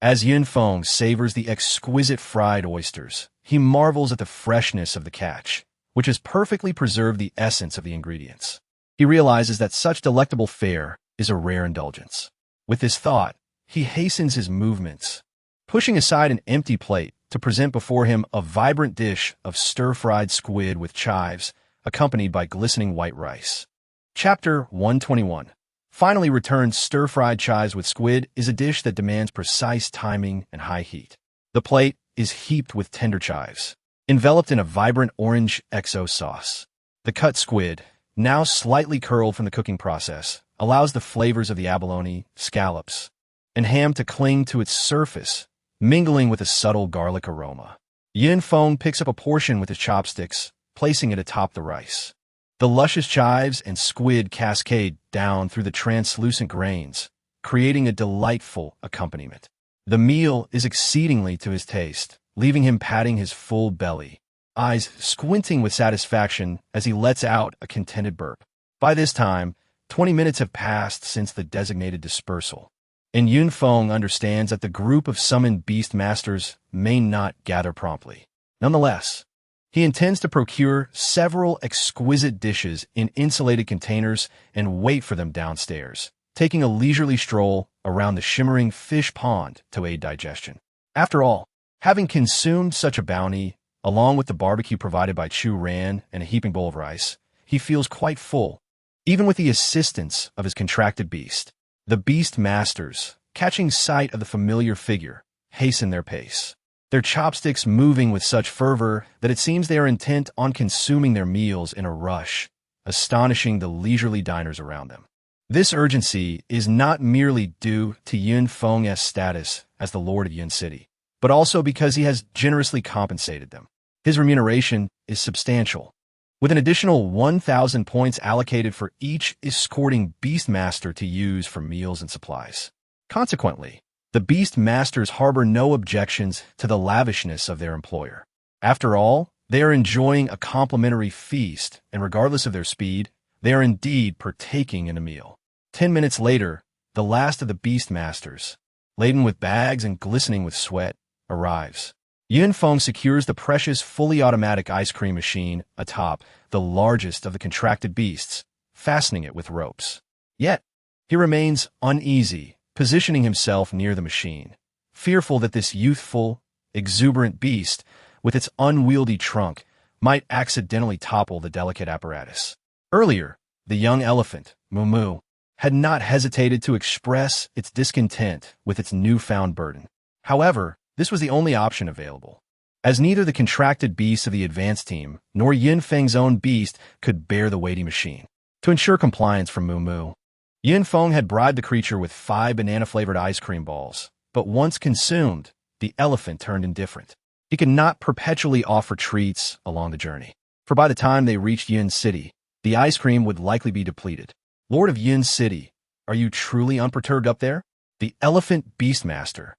as Yunfeng savors the exquisite fried oysters, he marvels at the freshness of the catch, which has perfectly preserved the essence of the ingredients. He realizes that such delectable fare is a rare indulgence. With this thought, he hastens his movements, pushing aside an empty plate to present before him a vibrant dish of stir-fried squid with chives, accompanied by glistening white rice. Chapter 121. Finally returned stir-fried chives with squid is a dish that demands precise timing and high heat. The plate is heaped with tender chives, enveloped in a vibrant orange XO sauce. The cut squid, now slightly curled from the cooking process, allows the flavors of the abalone, scallops, and ham to cling to its surface, mingling with a subtle garlic aroma. Yin Feng picks up a portion with his chopsticks, placing it atop the rice. The luscious chives and squid cascade down through the translucent grains, creating a delightful accompaniment. The meal is exceedingly to his taste, leaving him patting his full belly, eyes squinting with satisfaction as he lets out a contented burp. By this time, 20 minutes have passed since the designated dispersal, and Yun Feng understands that the group of summoned beast masters may not gather promptly. Nonetheless, he intends to procure several exquisite dishes in insulated containers and wait for them downstairs, taking a leisurely stroll around the shimmering fish pond to aid digestion. After all, having consumed such a bounty, along with the barbecue provided by Chu Ran and a heaping bowl of rice, he feels quite full, even with the assistance of his contracted beast. The beast masters, catching sight of the familiar figure, hasten their pace, their chopsticks moving with such fervor that it seems they are intent on consuming their meals in a rush, astonishing the leisurely diners around them. This urgency is not merely due to Yun Feng's status as the Lord of Yun City, but also because he has generously compensated them. His remuneration is substantial, with an additional 1,000 points allocated for each escorting beastmaster to use for meals and supplies. Consequently, the beastmasters harbor no objections to the lavishness of their employer. After all, they are enjoying a complimentary feast, and regardless of their speed, they are indeed partaking in a meal. 10 minutes later, the last of the beastmasters, laden with bags and glistening with sweat, arrives. Yun Feng secures the precious fully automatic ice cream machine atop the largest of the contracted beasts, fastening it with ropes. Yet, he remains uneasy, positioning himself near the machine, fearful that this youthful, exuberant beast, with its unwieldy trunk, might accidentally topple the delicate apparatus. Earlier, the young elephant, Moo, had not hesitated to express its discontent with its newfound burden. However, this was the only option available, as neither the contracted beasts of the advance team nor Yin Feng's own beast could bear the weighty machine. To ensure compliance from Moo, Yin Feng had bribed the creature with 5 banana-flavored ice cream balls, but once consumed, the elephant turned indifferent. He could not perpetually offer treats along the journey, for by the time they reached Yun City, the ice cream would likely be depleted. Lord of Yun City, are you truly unperturbed up there? The elephant beastmaster,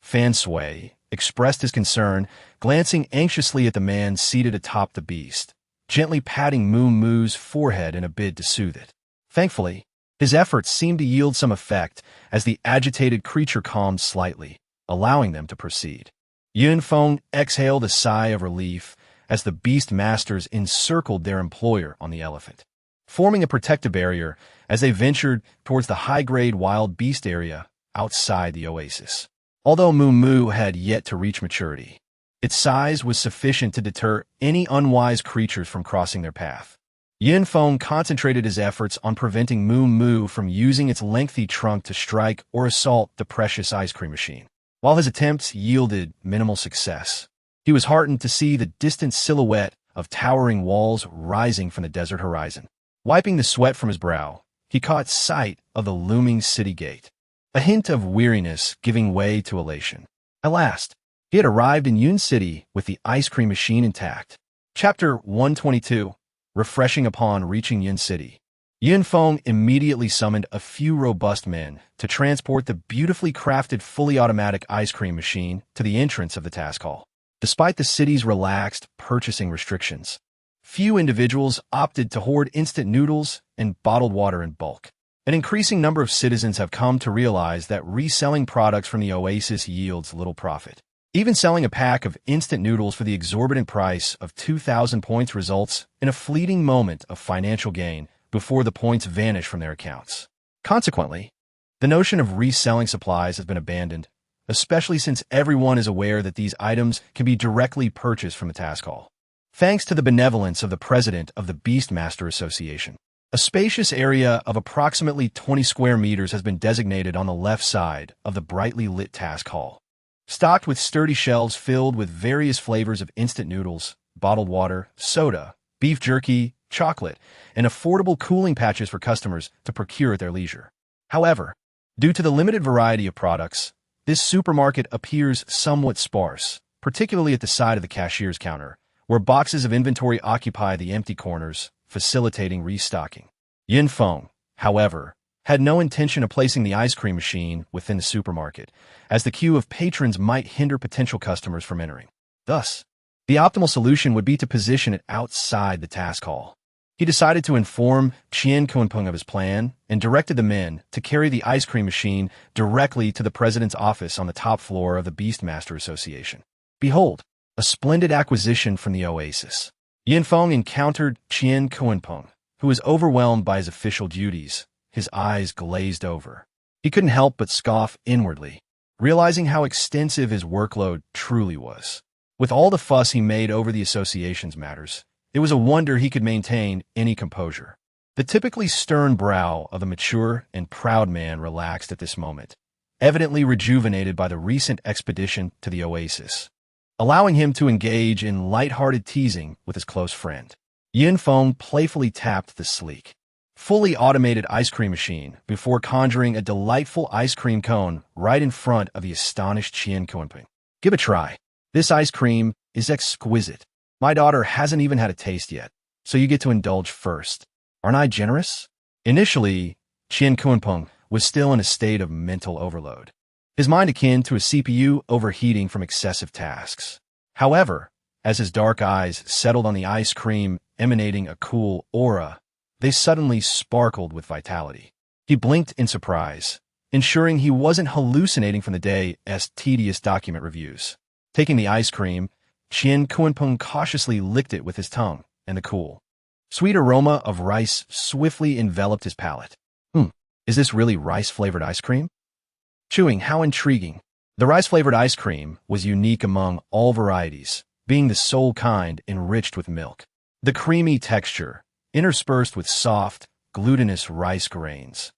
Fan Sui, expressed his concern, glancing anxiously at the man seated atop the beast, gently patting Moo's forehead in a bid to soothe it. Thankfully, his efforts seemed to yield some effect as the agitated creature calmed slightly, allowing them to proceed. Yun Feng exhaled a sigh of relief as the beast masters encircled their employer on the elephant, forming a protective barrier as they ventured towards the high-grade wild beast area outside the oasis. Although Moo had yet to reach maturity, its size was sufficient to deter any unwise creatures from crossing their path. Yin Feng concentrated his efforts on preventing Moo from using its lengthy trunk to strike or assault the precious ice cream machine. While his attempts yielded minimal success, he was heartened to see the distant silhouette of towering walls rising from the desert horizon. Wiping the sweat from his brow, he caught sight of the looming city gate, a hint of weariness giving way to elation. At last, he had arrived in Yun City with the ice cream machine intact. Chapter 122. Refreshing upon reaching Yun City, Yin Feng immediately summoned a few robust men to transport the beautifully crafted fully automatic ice cream machine to the entrance of the task hall. Despite the city's relaxed purchasing restrictions, few individuals opted to hoard instant noodles and bottled water in bulk. An increasing number of citizens have come to realize that reselling products from the oasis yields little profit. Even selling a pack of instant noodles for the exorbitant price of 2,000 points results in a fleeting moment of financial gain before the points vanish from their accounts. Consequently, the notion of reselling supplies has been abandoned, especially since everyone is aware that these items can be directly purchased from the task hall. Thanks to the benevolence of the president of the Beastmaster Association, a spacious area of approximately 20 square meters has been designated on the left side of the brightly lit task hall, stocked with sturdy shelves filled with various flavors of instant noodles, bottled water, soda, beef jerky, chocolate, and affordable cooling patches for customers to procure at their leisure. However, due to the limited variety of products, this supermarket appears somewhat sparse, particularly at the side of the cashier's counter, where boxes of inventory occupy the empty corners, facilitating restocking. Yinfeng, however, had no intention of placing the ice cream machine within the supermarket, as the queue of patrons might hinder potential customers from entering. Thus, the optimal solution would be to position it outside the task hall. He decided to inform Qian Kunpeng of his plan and directed the men to carry the ice cream machine directly to the president's office on the top floor of the Beastmaster Association. Behold, a splendid acquisition from the oasis. Yinfeng encountered Qian Kunpeng, who was overwhelmed by his official duties, his eyes glazed over. He couldn't help but scoff inwardly, realizing how extensive his workload truly was. With all the fuss he made over the association's matters, it was a wonder he could maintain any composure. The typically stern brow of the mature and proud man relaxed at this moment, evidently rejuvenated by the recent expedition to the oasis, allowing him to engage in light-hearted teasing with his close friend. Yinfeng playfully tapped the sleek, fully automated ice cream machine before conjuring a delightful ice cream cone right in front of the astonished Qian Kunpeng. Give a try. This ice cream is exquisite. My daughter hasn't even had a taste yet, so you get to indulge first. Aren't I generous? Initially, Qian Kunpeng was still in a state of mental overload, his mind akin to a CPU overheating from excessive tasks. However, as his dark eyes settled on the ice cream emanating a cool aura, they suddenly sparkled with vitality. He blinked in surprise, ensuring he wasn't hallucinating from the day's tedious document reviews. Taking the ice cream, Qian Kunpeng cautiously licked it with his tongue, and the cool, sweet aroma of rice swiftly enveloped his palate. Is this really rice-flavored ice cream? Chewing, how intriguing. The rice-flavored ice cream was unique among all varieties, being the sole kind enriched with milk. The creamy texture, interspersed with soft, glutinous rice grains,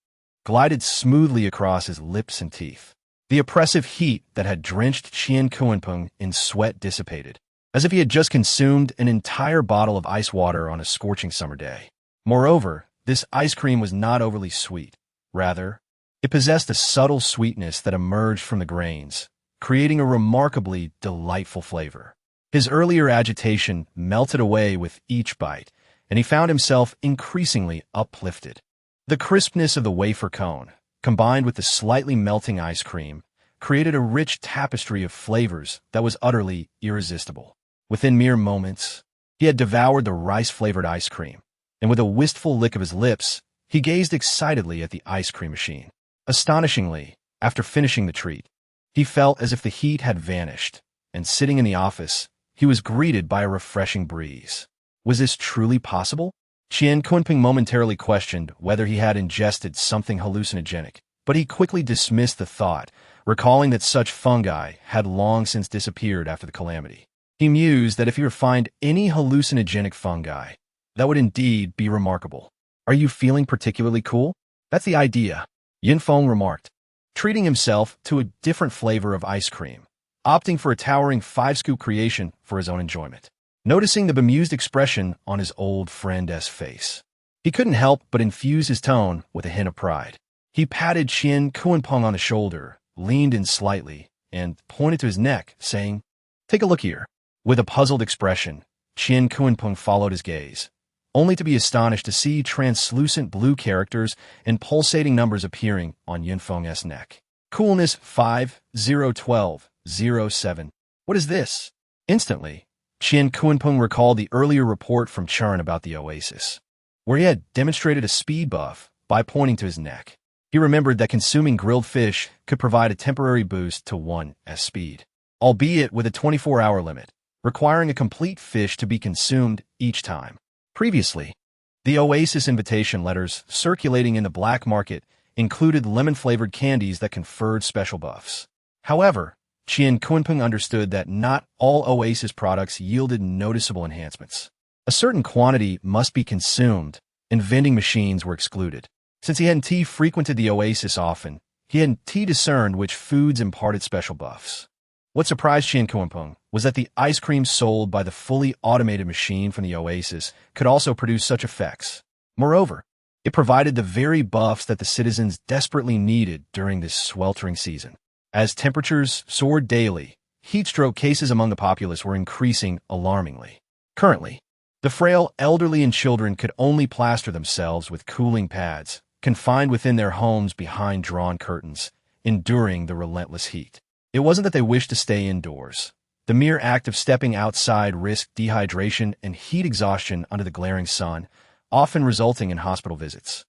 glided smoothly across his lips and teeth. The oppressive heat that had drenched Qian Kunpeng in sweat dissipated, as if he had just consumed an entire bottle of ice water on a scorching summer day. Moreover, this ice cream was not overly sweet. Rather, it possessed a subtle sweetness that emerged from the grains, creating a remarkably delightful flavor. His earlier agitation melted away with each bite, and he found himself increasingly uplifted. The crispness of the wafer cone, combined with the slightly melting ice cream, created a rich tapestry of flavors that was utterly irresistible. Within mere moments, he had devoured the rice-flavored ice cream, and with a wistful lick of his lips, he gazed excitedly at the ice cream machine. Astonishingly, after finishing the treat, he felt as if the heat had vanished, and sitting in the office, he was greeted by a refreshing breeze. Was this truly possible? Qian Kunpeng momentarily questioned whether he had ingested something hallucinogenic, but he quickly dismissed the thought, recalling that such fungi had long since disappeared after the calamity. He mused that if he were to find any hallucinogenic fungi, that would indeed be remarkable. Are you feeling particularly cool? That's the idea, Yinfeng remarked, treating himself to a different flavor of ice cream, opting for a towering 5-scoop creation for his own enjoyment. Noticing the bemused expression on his old friend's face, he couldn't help but infuse his tone with a hint of pride. He patted Qian Kunpeng on the shoulder, leaned in slightly, and pointed to his neck, saying, "Take a look here." With a puzzled expression, Qian Kunpeng followed his gaze, only to be astonished to see translucent blue characters and pulsating numbers appearing on Yinfeng's neck. Coolness 501207. What is this? Instantly, Qian Kunpeng recalled the earlier report from Chern about the oasis, where he had demonstrated a speed buff by pointing to his neck. He remembered that consuming grilled fish could provide a temporary boost to one's speed, albeit with a 24-hour limit, requiring a complete fish to be consumed each time. Previously, the oasis invitation letters circulating in the black market included lemon-flavored candies that conferred special buffs. However, Qian Kunpeng understood that not all oasis products yielded noticeable enhancements. A certain quantity must be consumed, and vending machines were excluded. Since he hadn't frequented the oasis often, he hadn't discerned which foods imparted special buffs. What surprised Qian Kunpeng was that the ice cream sold by the fully automated machine from the oasis could also produce such effects. Moreover, it provided the very buffs that the citizens desperately needed during this sweltering season. As temperatures soared daily, heatstroke cases among the populace were increasing alarmingly. Currently, the frail, elderly, and children could only plaster themselves with cooling pads, confined within their homes behind drawn curtains, enduring the relentless heat. It wasn't that they wished to stay indoors. The mere act of stepping outside risked dehydration and heat exhaustion under the glaring sun, often resulting in hospital visits.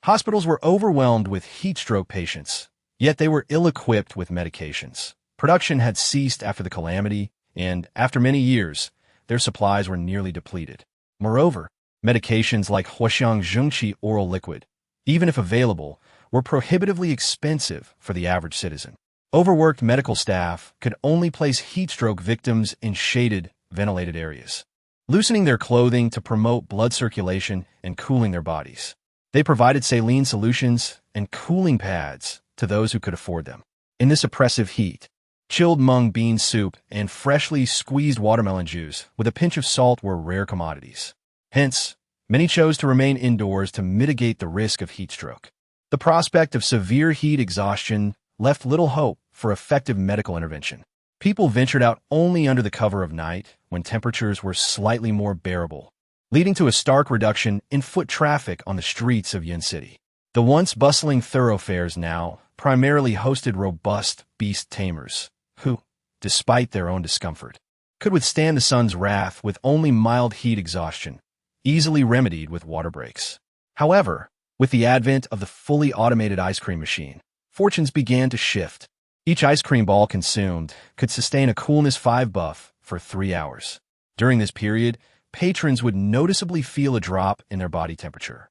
Hospitals were overwhelmed with heatstroke patients, yet they were ill-equipped with medications. Production had ceased after the calamity, and, after many years, their supplies were nearly depleted. Moreover, medications like Huaxiang Zhengqi oral liquid, even if available, were prohibitively expensive for the average citizen. Overworked medical staff could only place heatstroke victims in shaded, ventilated areas, loosening their clothing to promote blood circulation and cooling their bodies. They provided saline solutions and cooling pads to those who could afford them. In this oppressive heat, chilled mung bean soup and freshly squeezed watermelon juice with a pinch of salt were rare commodities. Hence, many chose to remain indoors to mitigate the risk of heatstroke. The prospect of severe heat exhaustion left little hope for effective medical intervention. People ventured out only under the cover of night when temperatures were slightly more bearable, leading to a stark reduction in foot traffic on the streets of Yin City. The once bustling thoroughfares now primarily hosted robust beast tamers, who, despite their own discomfort, could withstand the sun's wrath with only mild heat exhaustion, easily remedied with water breaks. However, with the advent of the fully automated ice cream machine, fortunes began to shift. Each ice cream ball consumed could sustain a coolness 5 buff for 3 hours. During this period, patrons would noticeably feel a drop in their body temperature,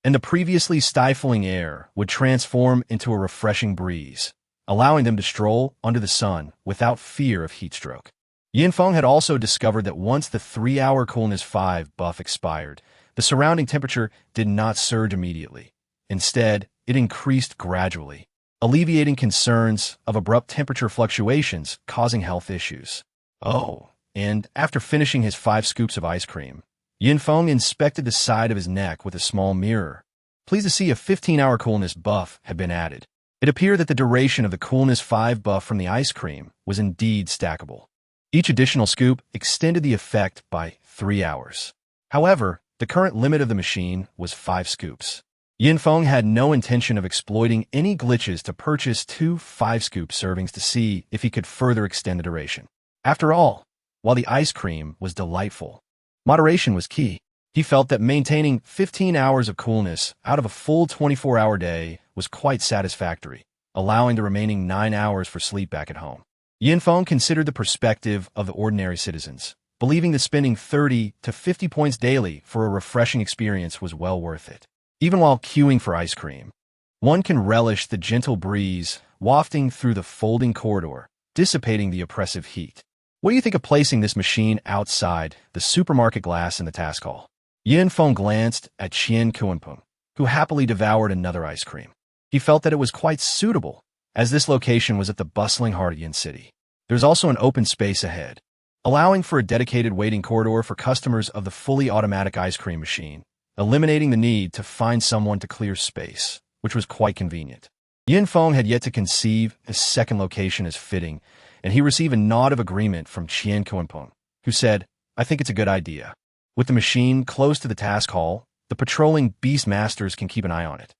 and the previously stifling air would transform into a refreshing breeze, allowing them to stroll under the sun without fear of heat stroke. Yinfeng had also discovered that once the 3-hour coolness 5 buff expired, the surrounding temperature did not surge immediately. Instead, it increased gradually, alleviating concerns of abrupt temperature fluctuations causing health issues. Oh, and after finishing his 5 scoops of ice cream, Yinfeng inspected the side of his neck with a small mirror, pleased to see a 15-hour coolness buff had been added. It appeared that the duration of the coolness 5 buff from the ice cream was indeed stackable. Each additional scoop extended the effect by 3 hours. However, the current limit of the machine was 5 scoops. Yinfeng had no intention of exploiting any glitches to purchase 2 5-scoop servings to see if he could further extend the duration. After all, while the ice cream was delightful, moderation was key. He felt that maintaining 15 hours of coolness out of a full 24-hour day was quite satisfactory, allowing the remaining 9 hours for sleep back at home. Yinfeng considered the perspective of the ordinary citizens, believing that spending 30 to 50 points daily for a refreshing experience was well worth it. Even while queuing for ice cream, one can relish the gentle breeze wafting through the folding corridor, dissipating the oppressive heat. What do you think of placing this machine outside the supermarket glass in the task hall? Yinfeng glanced at Qian Kunpeng, who happily devoured another ice cream. He felt that it was quite suitable, as this location was at the bustling heart of Yin City. There's also an open space ahead, allowing for a dedicated waiting corridor for customers of the fully automatic ice cream machine, eliminating the need to find someone to clear space, which was quite convenient. Yinfeng had yet to conceive a second location as fitting, and he received a nod of agreement from Qian Kunpeng, who said, "I think it's a good idea. With the machine close to the task hall, the patrolling beast masters can keep an eye on it.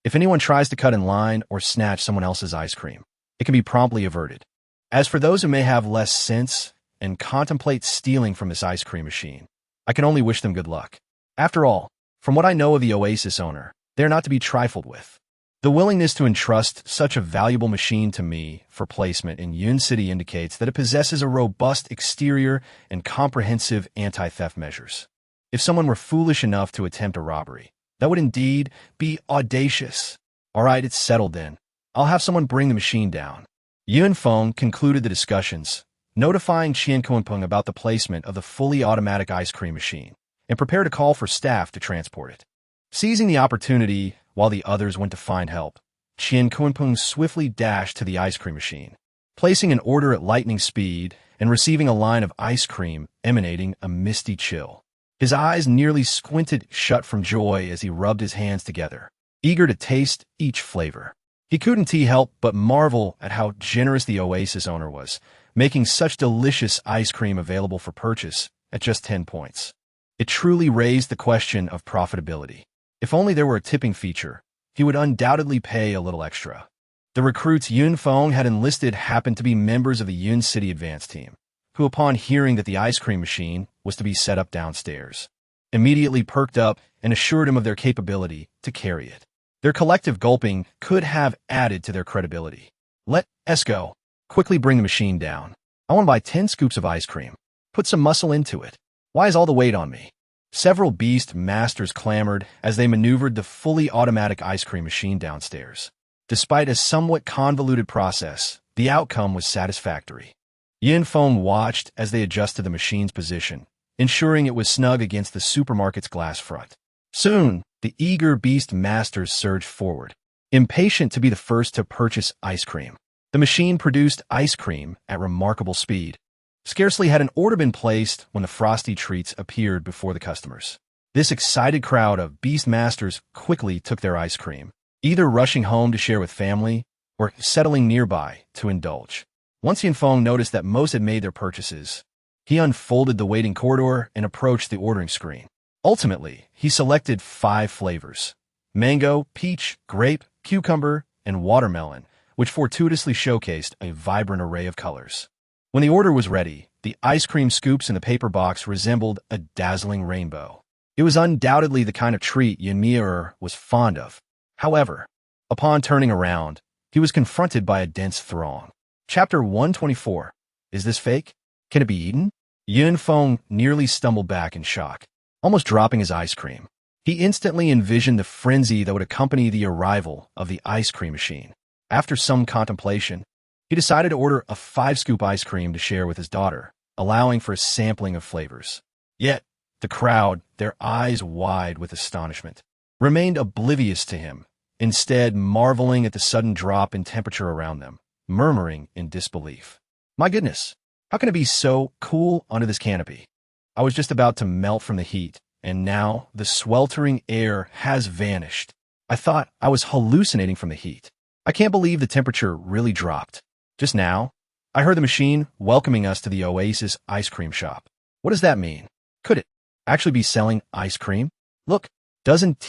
If anyone tries to cut in line or snatch someone else's ice cream, it can be promptly averted. As for those who may have less sense and contemplate stealing from this ice cream machine, I can only wish them good luck. After all, from what I know of the oasis owner, they are not to be trifled with. The willingness to entrust such a valuable machine to me for placement in Yun City indicates that it possesses a robust exterior and comprehensive anti-theft measures. If someone were foolish enough to attempt a robbery, that would indeed be audacious. All right, it's settled then. I'll have someone bring the machine down. Yunfeng concluded the discussions, notifying Qian Kunpeng about the placement of the fully automatic ice cream machine, and prepared a call for staff to transport it. Seizing the opportunity while the others went to find help, Qian Kunpeng swiftly dashed to the ice cream machine, placing an order at lightning speed and receiving a line of ice cream emanating a misty chill. His eyes nearly squinted shut from joy as he rubbed his hands together, eager to taste each flavor. He couldn't help but marvel at how generous the oasis owner was, making such delicious ice cream available for purchase at just 10 points. It truly raised the question of profitability. If only there were a tipping feature, he would undoubtedly pay a little extra. The recruits Yunfeng had enlisted happened to be members of the Yun City Advance Team, who, upon hearing that the ice cream machine was to be set up downstairs, immediately perked up and assured him of their capability to carry it. Their collective gulping could have added to their credibility. Let's go. Quickly bring the machine down. I want to buy 10 scoops of ice cream. Put some muscle into it. Why is all the weight on me? Several beast masters clamored as they maneuvered the fully automatic ice cream machine downstairs. Despite a somewhat convoluted process, the outcome was satisfactory. Yunfeng watched as they adjusted the machine's position, ensuring it was snug against the supermarket's glass front. Soon, the eager beast masters surged forward, impatient to be the first to purchase ice cream. The machine produced ice cream at remarkable speed. Scarcely had an order been placed when the frosty treats appeared before the customers. This excited crowd of beast masters quickly took their ice cream, either rushing home to share with family or settling nearby to indulge. Once Yunfeng noticed that most had made their purchases, he unfolded the waiting corridor and approached the ordering screen. Ultimately, he selected 5 flavors: mango, peach, grape, cucumber, and watermelon, which fortuitously showcased a vibrant array of colors. When the order was ready, the ice cream scoops in the paper box resembled a dazzling rainbow. It was undoubtedly the kind of treat Cenyue was fond of. However, upon turning around, he was confronted by a dense throng. Chapter 124. Is this fake? Can it be eaten? Yunfeng nearly stumbled back in shock, almost dropping his ice cream. He instantly envisioned the frenzy that would accompany the arrival of the ice cream machine. After some contemplation, he decided to order a 5-scoop ice cream to share with his daughter, allowing for a sampling of flavors. Yet, the crowd, their eyes wide with astonishment, remained oblivious to him, instead marveling at the sudden drop in temperature around them, murmuring in disbelief. My goodness, how can it be so cool under this canopy? I was just about to melt from the heat, and now the sweltering air has vanished. I thought I was hallucinating from the heat. I can't believe the temperature really dropped. Just now, I heard the machine welcoming us to the Oasis ice cream shop. What does that mean? Could it actually be selling ice cream? Look, doesn't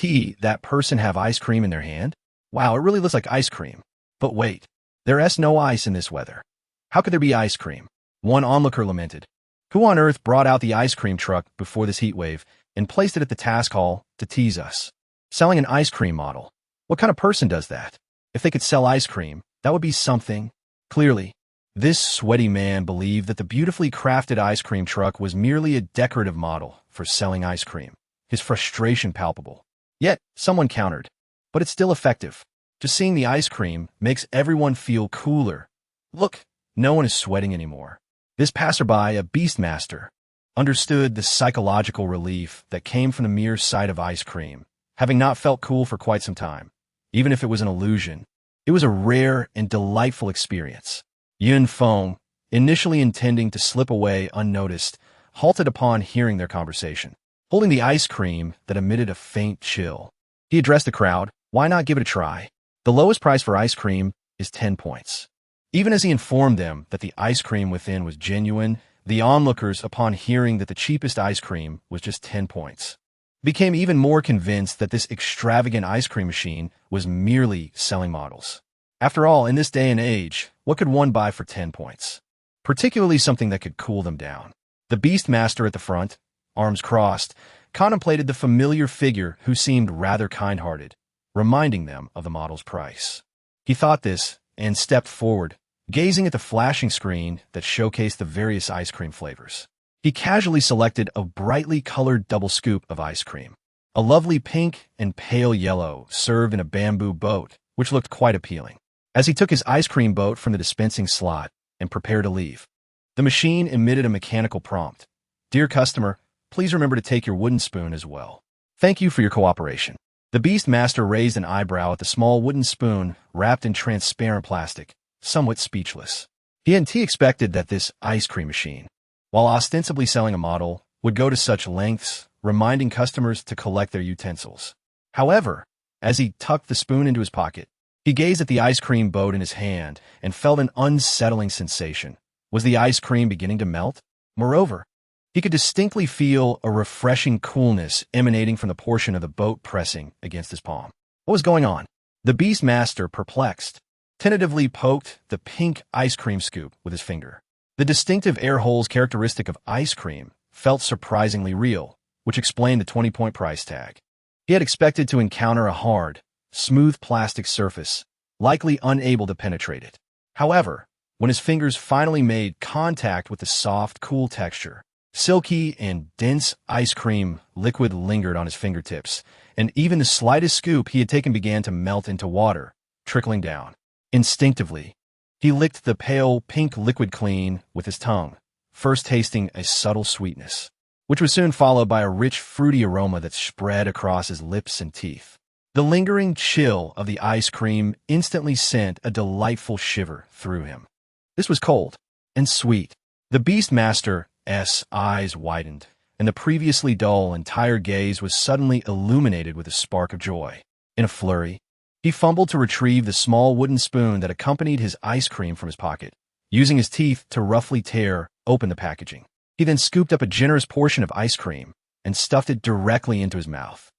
that person have ice cream in their hand? Wow, it really looks like ice cream. But wait, there's no ice in this weather. How could there be ice cream? One onlooker lamented. Who on earth brought out the ice cream truck before this heat wave and placed it at the task hall to tease us? Selling an ice cream model. What kind of person does that? If they could sell ice cream, that would be something. Clearly, this sweaty man believed that the beautifully crafted ice cream truck was merely a decorative model for selling ice cream, his frustration palpable. Yet, someone countered. But it's still effective. Just seeing the ice cream makes everyone feel cooler. Look, no one is sweating anymore. This passerby, a beastmaster, understood the psychological relief that came from the mere sight of ice cream, having not felt cool for quite some time. Even if it was an illusion, it was a rare and delightful experience. Yunfeng, initially intending to slip away unnoticed, halted upon hearing their conversation, holding the ice cream that emitted a faint chill. He addressed the crowd. Why not give it a try? The lowest price for ice cream is 10 points. Even as he informed them that the ice cream within was genuine, the onlookers, upon hearing that the cheapest ice cream was just 10 points, became even more convinced that this extravagant ice cream machine was merely selling models. After all, in this day and age, what could one buy for 10 points? Particularly something that could cool them down. The Beastmaster at the front, arms crossed, contemplated the familiar figure who seemed rather kind-hearted, reminding them of the model's price. He thought this and stepped forward, gazing at the flashing screen that showcased the various ice cream flavors. He casually selected a brightly colored double scoop of ice cream. A lovely pink and pale yellow served in a bamboo boat, which looked quite appealing. as he took his ice cream boat from the dispensing slot and prepared to leave. The machine emitted a mechanical prompt. "Dear customer, please remember to take your wooden spoon as well. Thank you for your cooperation." The Beastmaster raised an eyebrow at the small wooden spoon wrapped in transparent plastic, somewhat speechless. He hadn't expected that this ice cream machine, while ostensibly selling a model, would go to such lengths, reminding customers to collect their utensils. However, as he tucked the spoon into his pocket, he gazed at the ice cream boat in his hand and felt an unsettling sensation. Was the ice cream beginning to melt? Moreover, he could distinctly feel a refreshing coolness emanating from the portion of the boat pressing against his palm. What was going on? The Beastmaster, perplexed, tentatively poked the pink ice cream scoop with his finger. The distinctive air holes characteristic of ice cream felt surprisingly real, which explained the 20-point price tag. He had expected to encounter a hard, smooth plastic surface, likely unable to penetrate it. However, when his fingers finally made contact with the soft, cool texture, silky and dense ice cream liquid lingered on his fingertips, and even the slightest scoop he had taken began to melt into water, trickling down. Instinctively, he licked the pale pink liquid clean with his tongue, first tasting a subtle sweetness, which was soon followed by a rich, fruity aroma that spread across his lips and teeth. The lingering chill of the ice cream instantly sent a delightful shiver through him. This was cold and sweet. The Beastmaster's eyes widened, and the previously dull and tired gaze was suddenly illuminated with a spark of joy. In a flurry, he fumbled to retrieve the small wooden spoon that accompanied his ice cream from his pocket, using his teeth to roughly tear open the packaging. He then scooped up a generous portion of ice cream and stuffed it directly into his mouth.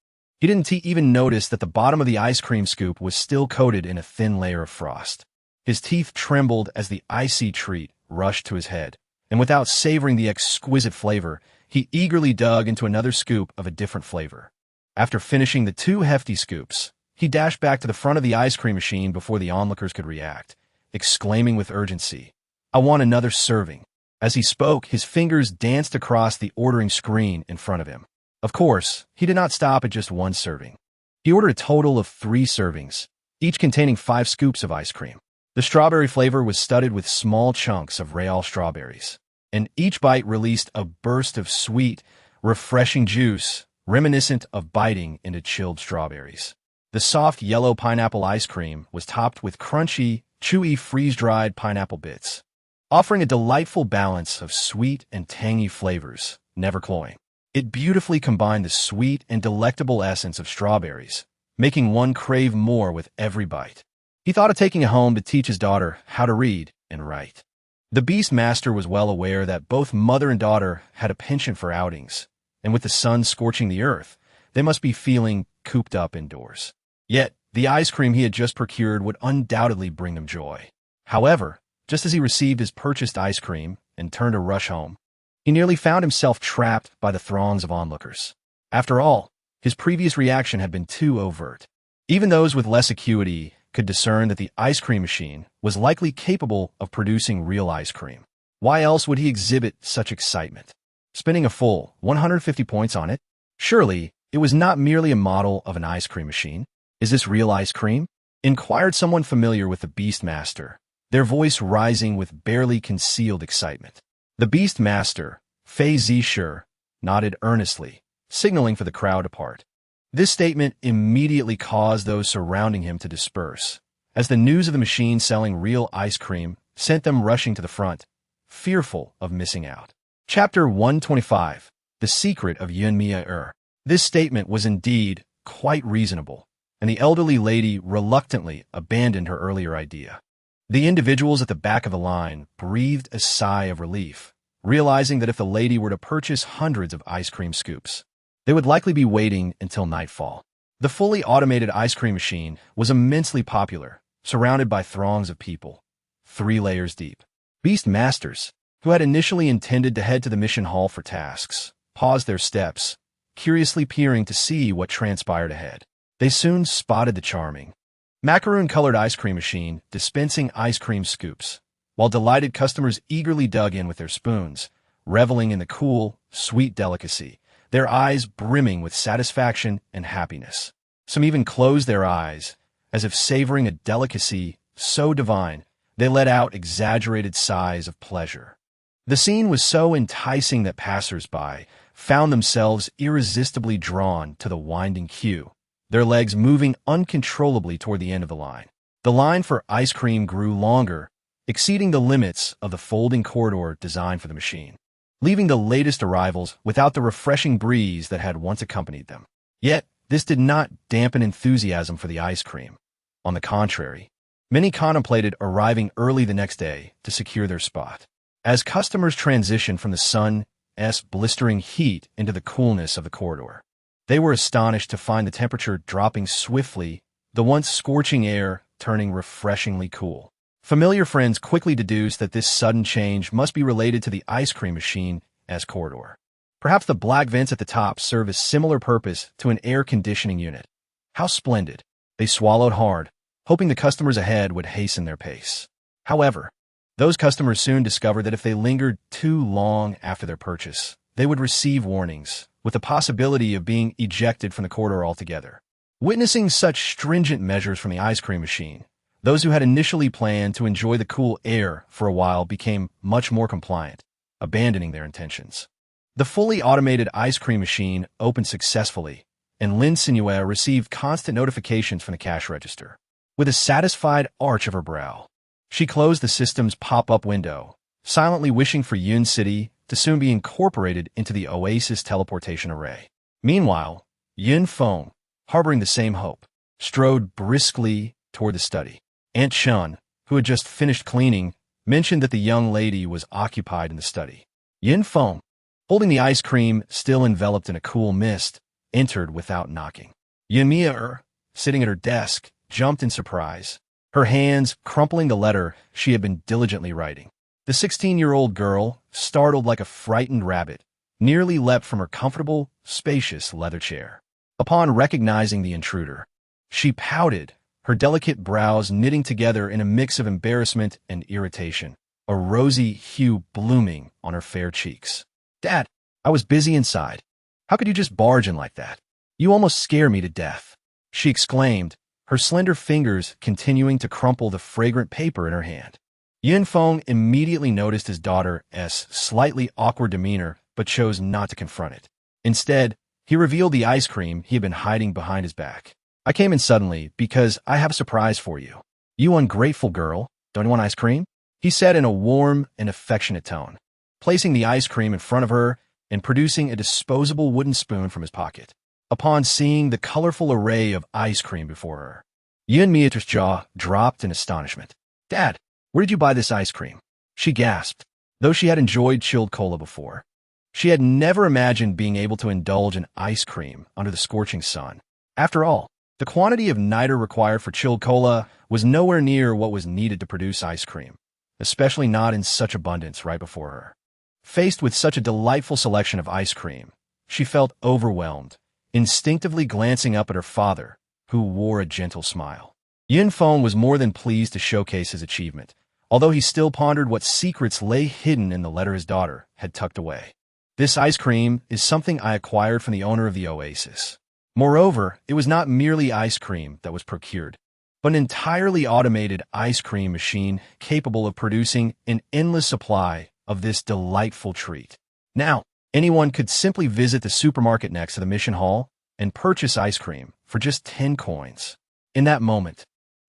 He didn't even notice that the bottom of the ice cream scoop was still coated in a thin layer of frost. His teeth trembled as the icy treat rushed to his head, and without savoring the exquisite flavor, he eagerly dug into another scoop of a different flavor. After finishing the 2 hefty scoops, he dashed back to the front of the ice cream machine before the onlookers could react, exclaiming with urgency, "I want another serving." As he spoke, his fingers danced across the ordering screen in front of him. Of course, he did not stop at just 1 serving. He ordered a total of 3 servings, each containing 5 scoops of ice cream. The strawberry flavor was studded with small chunks of real strawberries, and each bite released a burst of sweet, refreshing juice, reminiscent of biting into chilled strawberries. The soft yellow pineapple ice cream was topped with crunchy, chewy freeze-dried pineapple bits, offering a delightful balance of sweet and tangy flavors, never cloying. It beautifully combined the sweet and delectable essence of strawberries, making one crave more with every bite. He thought of taking it home to teach his daughter how to read and write. The Beastmaster was well aware that both mother and daughter had a penchant for outings, and with the sun scorching the earth, they must be feeling cooped up indoors. Yet, the ice cream he had just procured would undoubtedly bring them joy. However, just as he received his purchased ice cream and turned to rush home, he nearly found himself trapped by the throngs of onlookers. After all, his previous reaction had been too overt. Even those with less acuity could discern that the ice cream machine was likely capable of producing real ice cream. Why else would he exhibit such excitement? Spending a full 150 points on it? Surely, it was not merely a model of an ice cream machine. "Is this real ice cream?" inquired someone familiar with the Beastmaster, their voice rising with barely concealed excitement. The Beastmaster, Fei Zisher, nodded earnestly, signaling for the crowd to part. This statement immediately caused those surrounding him to disperse, as the news of the machine selling real ice cream sent them rushing to the front, fearful of missing out. Chapter 125, The Secret of Yearning. This statement was indeed quite reasonable, and the elderly lady reluctantly abandoned her earlier idea. The individuals at the back of the line breathed a sigh of relief, realizing that if the lady were to purchase hundreds of ice cream scoops, they would likely be waiting until nightfall. The fully automated ice cream machine was immensely popular, surrounded by throngs of people, 3 layers deep. Beastmasters, who had initially intended to head to the mission hall for tasks, paused their steps, curiously peering to see what transpired ahead. They soon spotted the charming, macaroon-colored ice cream machine dispensing ice cream scoops, while delighted customers eagerly dug in with their spoons, reveling in the cool, sweet delicacy, their eyes brimming with satisfaction and happiness. Some even closed their eyes, as if savoring a delicacy so divine, they let out exaggerated sighs of pleasure. The scene was so enticing that passers-by found themselves irresistibly drawn to the winding queue, their legs moving uncontrollably toward the end of the line. The line for ice cream grew longer, exceeding the limits of the folding corridor designed for the machine, leaving the latest arrivals without the refreshing breeze that had once accompanied them. Yet, this did not dampen enthusiasm for the ice cream. On the contrary, many contemplated arriving early the next day to secure their spot. As customers transitioned from the sun's blistering heat into the coolness of the corridor, they were astonished to find the temperature dropping swiftly, the once scorching air turning refreshingly cool. Familiar friends quickly deduced that this sudden change must be related to the ice cream machine as corridor. Perhaps the black vents at the top serve a similar purpose to an air conditioning unit. How splendid! They swallowed hard, hoping the customers ahead would hasten their pace. However, those customers soon discovered that if they lingered too long after their purchase, they would receive warnings, with the possibility of being ejected from the corridor altogether. Witnessing such stringent measures from the ice cream machine, those who had initially planned to enjoy the cool air for a while became much more compliant, abandoning their intentions. The fully automated ice cream machine opened successfully, and Lin Cenyue received constant notifications from the cash register. With a satisfied arch of her brow, she closed the system's pop-up window, silently wishing for Yun City to soon be incorporated into the oasis teleportation array. Meanwhile, Yun Feng, harboring the same hope, strode briskly toward the study. Aunt Shun, who had just finished cleaning, mentioned that the young lady was occupied in the study. Yun Feng, holding the ice cream still enveloped in a cool mist, entered without knocking. Yun Mia, sitting at her desk, jumped in surprise, her hands crumpling the letter she had been diligently writing. The 16-year-old girl, startled like a frightened rabbit, nearly leapt from her comfortable, spacious leather chair. Upon recognizing the intruder, she pouted, her delicate brows knitting together in a mix of embarrassment and irritation, a rosy hue blooming on her fair cheeks. "Dad, I was busy inside. How could you just barge in like that? You almost scare me to death," she exclaimed, her slender fingers continuing to crumple the fragrant paper in her hand. Yun Feng immediately noticed his daughter's slightly awkward demeanor, but chose not to confront it. Instead, he revealed the ice cream he had been hiding behind his back. "I came in suddenly because I have a surprise for you." "You ungrateful girl, don't you want ice cream?" he said in a warm and affectionate tone, placing the ice cream in front of her and producing a disposable wooden spoon from his pocket. Upon seeing the colorful array of ice cream before her, Yun Mia's jaw dropped in astonishment. "Dad, where did you buy this ice cream?" she gasped. Though she had enjoyed chilled cola before, she had never imagined being able to indulge in ice cream under the scorching sun. After all, the quantity of niter required for chilled cola was nowhere near what was needed to produce ice cream, especially not in such abundance right before her. Faced with such a delightful selection of ice cream, she felt overwhelmed, instinctively glancing up at her father, who wore a gentle smile. Yun Feng was more than pleased to showcase his achievement, although he still pondered what secrets lay hidden in the letter his daughter had tucked away. "This ice cream is something I acquired from the owner of the oasis." Moreover, it was not merely ice cream that was procured, but an entirely automated ice cream machine capable of producing an endless supply of this delightful treat. Now, anyone could simply visit the supermarket next to the mission hall and purchase ice cream for just 10 coins. In that moment,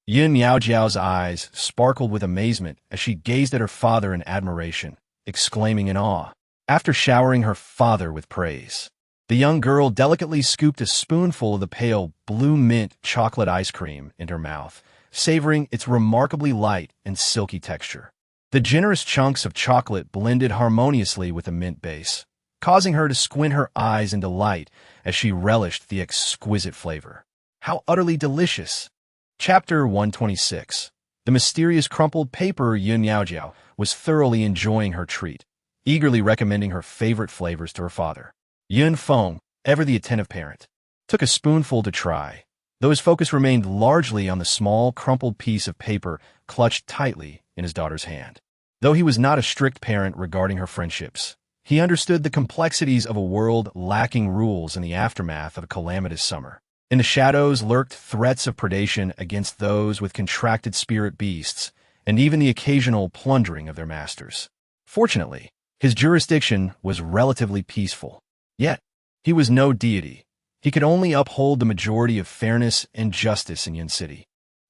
Yun Miaojiao's eyes sparkled with amazement as she gazed at her father in admiration, exclaiming in awe. After showering her father with praise, the young girl delicately scooped a spoonful of the pale blue mint chocolate ice cream into her mouth, savoring its remarkably light and silky texture. The generous chunks of chocolate blended harmoniously with the mint base, causing her to squint her eyes in delight as she relished the exquisite flavor. How utterly delicious! Chapter 126. The mysterious crumpled paper. Yun Miaojiao was thoroughly enjoying her treat, eagerly recommending her favorite flavors to her father. Yun Feng, ever the attentive parent, took a spoonful to try, though his focus remained largely on the small, crumpled piece of paper clutched tightly in his daughter's hand. Though he was not a strict parent regarding her friendships, he understood the complexities of a world lacking rules in the aftermath of a calamitous summer. In the shadows lurked threats of predation against those with contracted spirit beasts, and even the occasional plundering of their masters. Fortunately, his jurisdiction was relatively peaceful. Yet, he was no deity. He could only uphold the majority of fairness and justice in Yin City.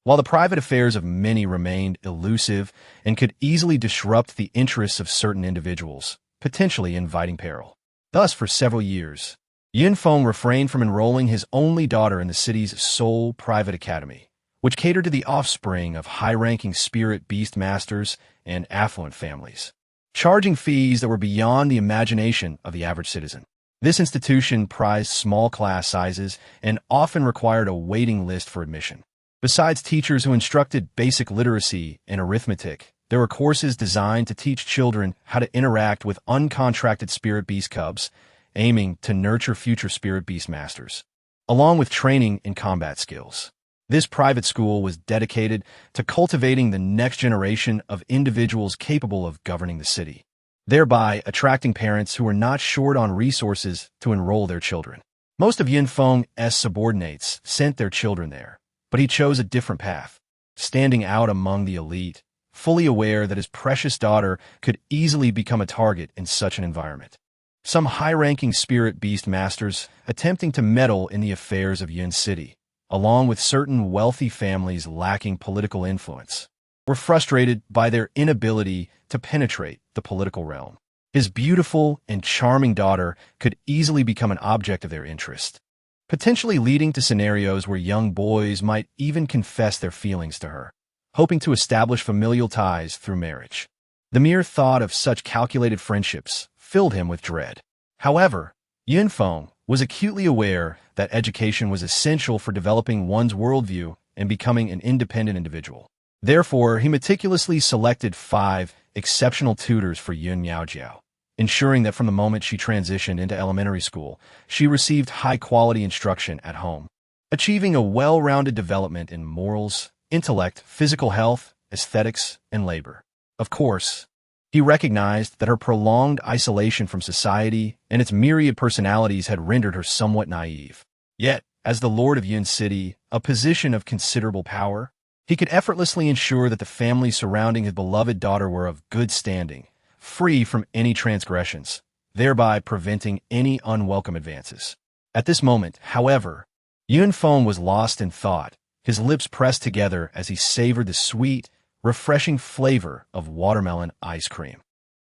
While the private affairs of many remained elusive and could easily disrupt the interests of certain individuals, potentially inviting peril. Thus, for several years, Yin Feng refrained from enrolling his only daughter in the city's sole private academy, which catered to the offspring of high-ranking spirit beast masters and affluent families, charging fees that were beyond the imagination of the average citizen. This institution prized small class sizes and often required a waiting list for admission. Besides teachers who instructed basic literacy and arithmetic, there were courses designed to teach children how to interact with uncontracted spirit beast cubs, aiming to nurture future spirit beast masters, along with training in combat skills. This private school was dedicated to cultivating the next generation of individuals capable of governing the city, thereby attracting parents who were not short on resources to enroll their children. Most of Yin Feng's subordinates sent their children there, but he chose a different path, standing out among the elite, fully aware that his precious daughter could easily become a target in such an environment. Some high-ranking spirit beast masters attempting to meddle in the affairs of Yin City, along with certain wealthy families lacking political influence, were frustrated by their inability to penetrate the political realm. His beautiful and charming daughter could easily become an object of their interest, potentially leading to scenarios where young boys might even confess their feelings to her, hoping to establish familial ties through marriage. The mere thought of such calculated friendships filled him with dread. However, Yin Feng was acutely aware that education was essential for developing one's worldview and becoming an independent individual. Therefore, he meticulously selected 5 exceptional tutors for Yun Miaojiao, ensuring that from the moment she transitioned into elementary school, she received high-quality instruction at home, achieving a well-rounded development in morals, intellect, physical health, aesthetics, and labor. Of course, he recognized that her prolonged isolation from society and its myriad personalities had rendered her somewhat naive. Yet, as the Lord of Yin City, a position of considerable power, he could effortlessly ensure that the family surrounding his beloved daughter were of good standing, free from any transgressions, thereby preventing any unwelcome advances. At this moment, however, Yun Feng was lost in thought, his lips pressed together as he savored the sweet, refreshing flavor of watermelon ice cream.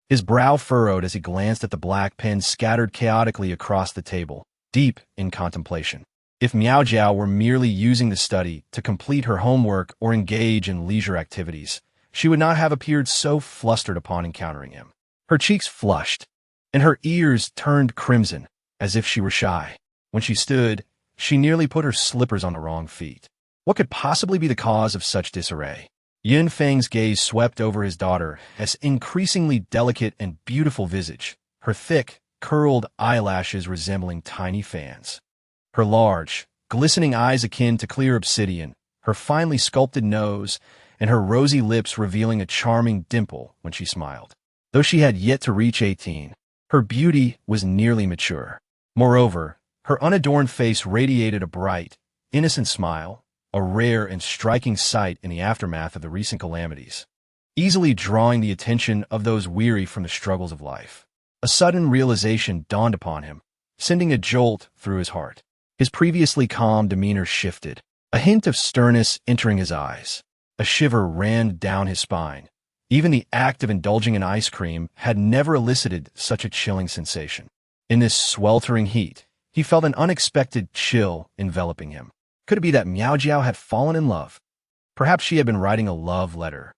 His brow furrowed as he glanced at the black pens scattered chaotically across the table, deep in contemplation. If Miaojiao were merely using the study to complete her homework or engage in leisure activities, she would not have appeared so flustered upon encountering him. Her cheeks flushed, and her ears turned crimson, as if she were shy. When she stood, she nearly put her slippers on the wrong feet. What could possibly be the cause of such disarray? Yin Feng's gaze swept over his daughter's increasingly delicate and beautiful visage, her thick, curled eyelashes resembling tiny fans, her large, glistening eyes akin to clear obsidian, her finely sculpted nose, and her rosy lips revealing a charming dimple when she smiled. Though she had yet to reach 18, her beauty was nearly mature. Moreover, her unadorned face radiated a bright, innocent smile, a rare and striking sight in the aftermath of the recent calamities, easily drawing the attention of those weary from the struggles of life. A sudden realization dawned upon him, sending a jolt through his heart. His previously calm demeanor shifted, a hint of sternness entering his eyes. A shiver ran down his spine. Even the act of indulging in ice cream had never elicited such a chilling sensation. In this sweltering heat, he felt an unexpected chill enveloping him. Could it be that Miaojiao had fallen in love? Perhaps she had been writing a love letter,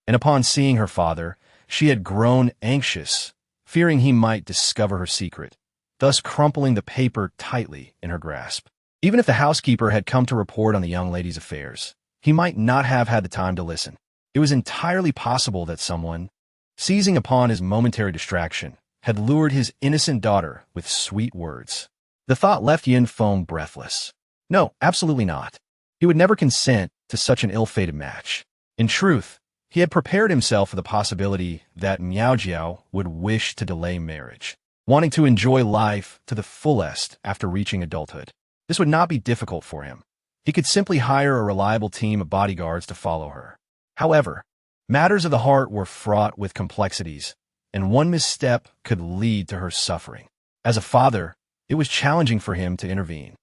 and upon seeing her father, she had grown anxious, fearing he might discover her secret, thus crumpling the paper tightly in her grasp. Even if the housekeeper had come to report on the young lady's affairs, he might not have had the time to listen. It was entirely possible that someone, seizing upon his momentary distraction, had lured his innocent daughter with sweet words. The thought left Yin Feng breathless. No, absolutely not. He would never consent to such an ill-fated match. In truth, he had prepared himself for the possibility that Miaojiao would wish to delay marriage, wanting to enjoy life to the fullest after reaching adulthood. This would not be difficult for him. He could simply hire a reliable team of bodyguards to follow her. However, matters of the heart were fraught with complexities, and one misstep could lead to her suffering. As a father, it was challenging for him to intervene.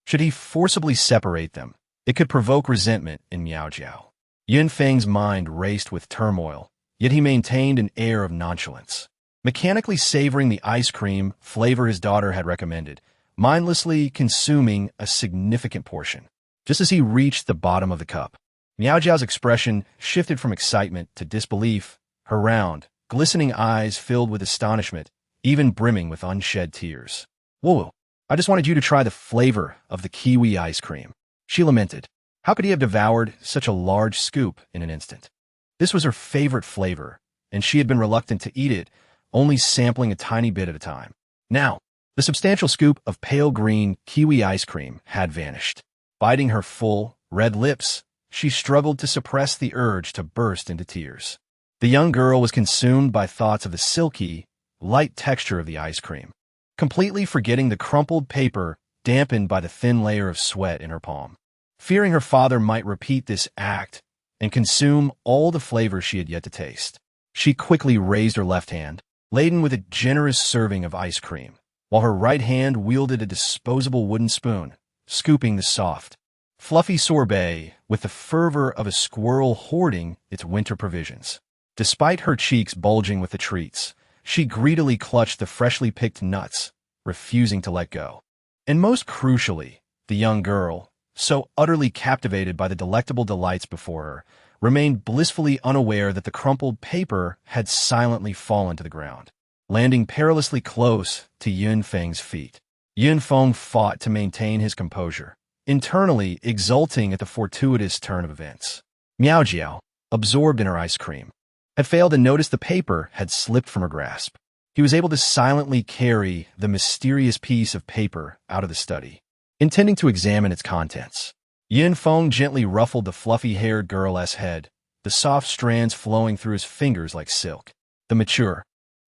Should he forcibly separate them, it could provoke resentment in Miaojiao. Yun Feng's mind raced with turmoil, yet he maintained an air of nonchalance. Mechanically savoring the ice cream flavor his daughter had recommended, mindlessly consuming a significant portion. Just as he reached the bottom of the cup, Miaojiao's expression shifted from excitement to disbelief, her round, glistening eyes filled with astonishment, even brimming with unshed tears. "Whoa, I just wanted you to try the flavor of the kiwi ice cream," she lamented. How could he have devoured such a large scoop in an instant? This was her favorite flavor, and she had been reluctant to eat it, only sampling a tiny bit at a time. Now, the substantial scoop of pale green kiwi ice cream had vanished. Biting her full, red lips, she struggled to suppress the urge to burst into tears. The young girl was consumed by thoughts of the silky, light texture of the ice cream, completely forgetting the crumpled paper dampened by the thin layer of sweat in her palm. Fearing her father might repeat this act and consume all the flavor she had yet to taste, she quickly raised her left hand, laden with a generous serving of ice cream, while her right hand wielded a disposable wooden spoon, scooping the soft, fluffy sorbet with the fervor of a squirrel hoarding its winter provisions. Despite her cheeks bulging with the treats, she greedily clutched the freshly picked nuts, refusing to let go. And most crucially, the young girl, so utterly captivated by the delectable delights before her, remained blissfully unaware that the crumpled paper had silently fallen to the ground, landing perilously close to Yun Feng's feet. Yun Feng fought to maintain his composure, internally exulting at the fortuitous turn of events. Miaojiao, absorbed in her ice cream, had failed to notice the paper had slipped from her grasp. He was able to silently carry the mysterious piece of paper out of the study, intending to examine its contents. Yun Feng gently ruffled the fluffy-haired girl's head, the soft strands flowing through his fingers like silk. The mature,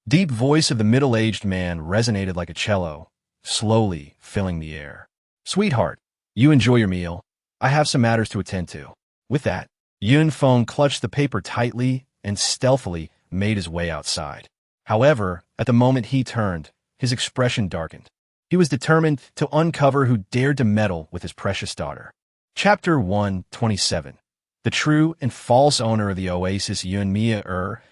deep voice of the middle-aged man resonated like a cello, slowly filling the air. "Sweetheart, you enjoy your meal. I have some matters to attend to." With that, Yun Feng clutched the paper tightly and stealthily made his way outside. However, at the moment he turned, his expression darkened. He was determined to uncover who dared to meddle with his precious daughter. Chapter 127. The true and false owner of the oasis, Yun Mia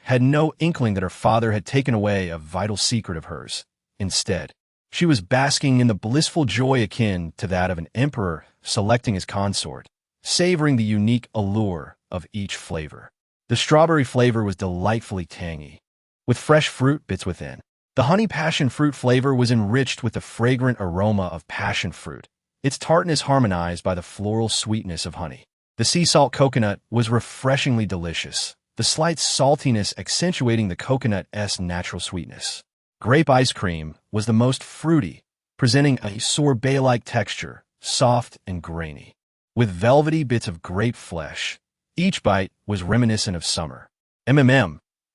had no inkling that her father had taken away a vital secret of hers. Instead, she was basking in the blissful joy akin to that of an emperor selecting his consort, savoring the unique allure of each flavor. The strawberry flavor was delightfully tangy, with fresh fruit bits within. The honey passion fruit flavor was enriched with the fragrant aroma of passion fruit, its tartness harmonized by the floral sweetness of honey. The sea salt coconut was refreshingly delicious, the slight saltiness accentuating the coconut's natural sweetness. Grape ice cream was the most fruity, presenting a sorbet-like texture, soft and grainy, with velvety bits of grape flesh. Each bite was reminiscent of summer.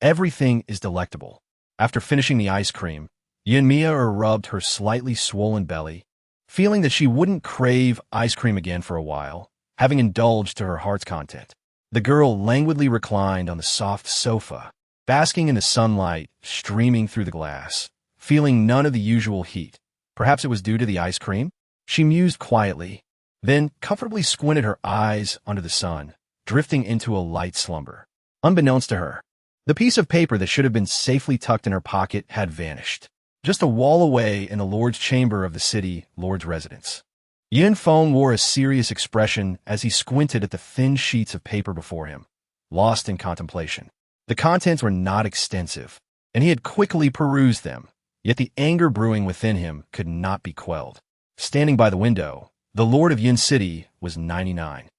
Everything is delectable. After finishing the ice cream, Yun Mia rubbed her slightly swollen belly, feeling that she wouldn't crave ice cream again for a while, having indulged to her heart's content. The girl languidly reclined on the soft sofa, basking in the sunlight streaming through the glass, feeling none of the usual heat. Perhaps it was due to the ice cream? She mused quietly, then comfortably squinted her eyes under the sun, drifting into a light slumber. Unbeknownst to her, the piece of paper that should have been safely tucked in her pocket had vanished, just a wall away in the Lord's chamber of the city Lord's residence. Yun Feng wore a serious expression as he squinted at the thin sheets of paper before him, lost in contemplation. The contents were not extensive, and he had quickly perused them, yet the anger brewing within him could not be quelled. Standing by the window, the Lord of Yun City was 99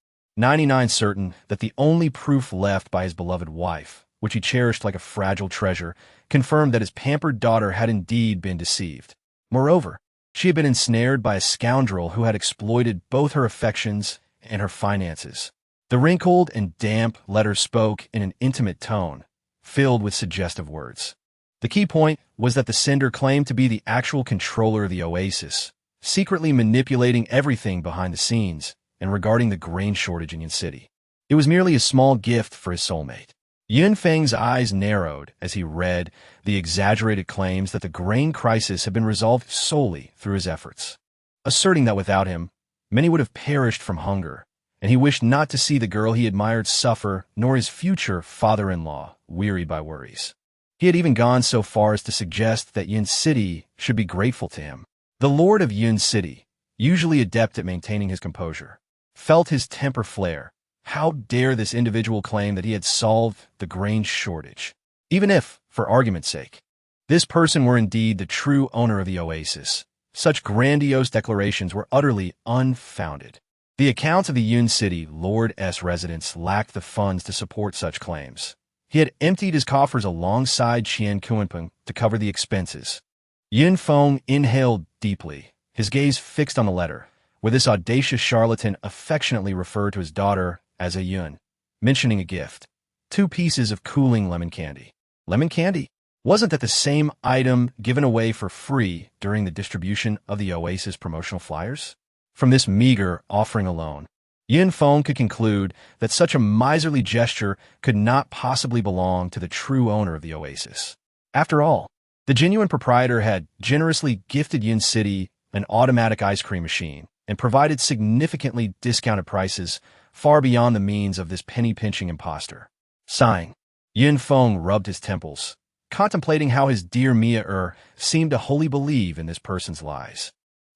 certain that the only proof left by his beloved wife, which he cherished like a fragile treasure, confirmed that his pampered daughter had indeed been deceived. Moreover, she had been ensnared by a scoundrel who had exploited both her affections and her finances. The wrinkled and damp letter spoke in an intimate tone, filled with suggestive words. The key point was that the sender claimed to be the actual controller of the oasis, secretly manipulating everything behind the scenes and regarding the grain shortage in Yin City. It was merely a small gift for his soulmate. Yun Feng's eyes narrowed as he read the exaggerated claims that the grain crisis had been resolved solely through his efforts, asserting that without him, many would have perished from hunger, and he wished not to see the girl he admired suffer, nor his future father-in-law wearied by worries. He had even gone so far as to suggest that Yin City should be grateful to him. The lord of Yin City, usually adept at maintaining his composure, felt his temper flare. How dare this individual claim that he had solved the grain shortage? Even if, for argument's sake, this person were indeed the true owner of the oasis, such grandiose declarations were utterly unfounded. The accounts of the Yun City Lord's residence lacked the funds to support such claims. He had emptied his coffers alongside Qian Kunpeng to cover the expenses. Yin Feng inhaled deeply, his gaze fixed on the letter, where this audacious charlatan affectionately referred to his daughter as a Yun, mentioning a gift. 2 pieces of cooling lemon candy. Lemon candy? Wasn't that the same item given away for free during the distribution of the Oasis promotional flyers? From this meager offering alone, Yin Feng could conclude that such a miserly gesture could not possibly belong to the true owner of the Oasis. After all, the genuine proprietor had generously gifted Yin City an automatic ice cream machine and provided significantly discounted prices far beyond the means of this penny-pinching imposter. Sighing, Yin Feng rubbed his temples, contemplating how his dear Mia seemed to wholly believe in this person's lies.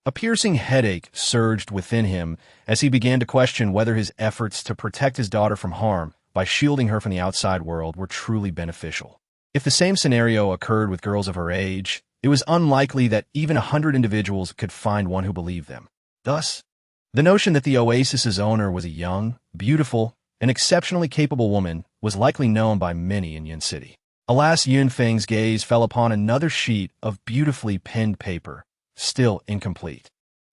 A piercing headache surged within him as he began to question whether his efforts to protect his daughter from harm by shielding her from the outside world were truly beneficial. If the same scenario occurred with girls of her age, it was unlikely that even 100 individuals could find one who believed them. Thus, the notion that the Oasis's owner was a young, beautiful, and exceptionally capable woman was likely known by many in Yin City. Alas, Yun Feng's gaze fell upon another sheet of beautifully penned paper, still incomplete.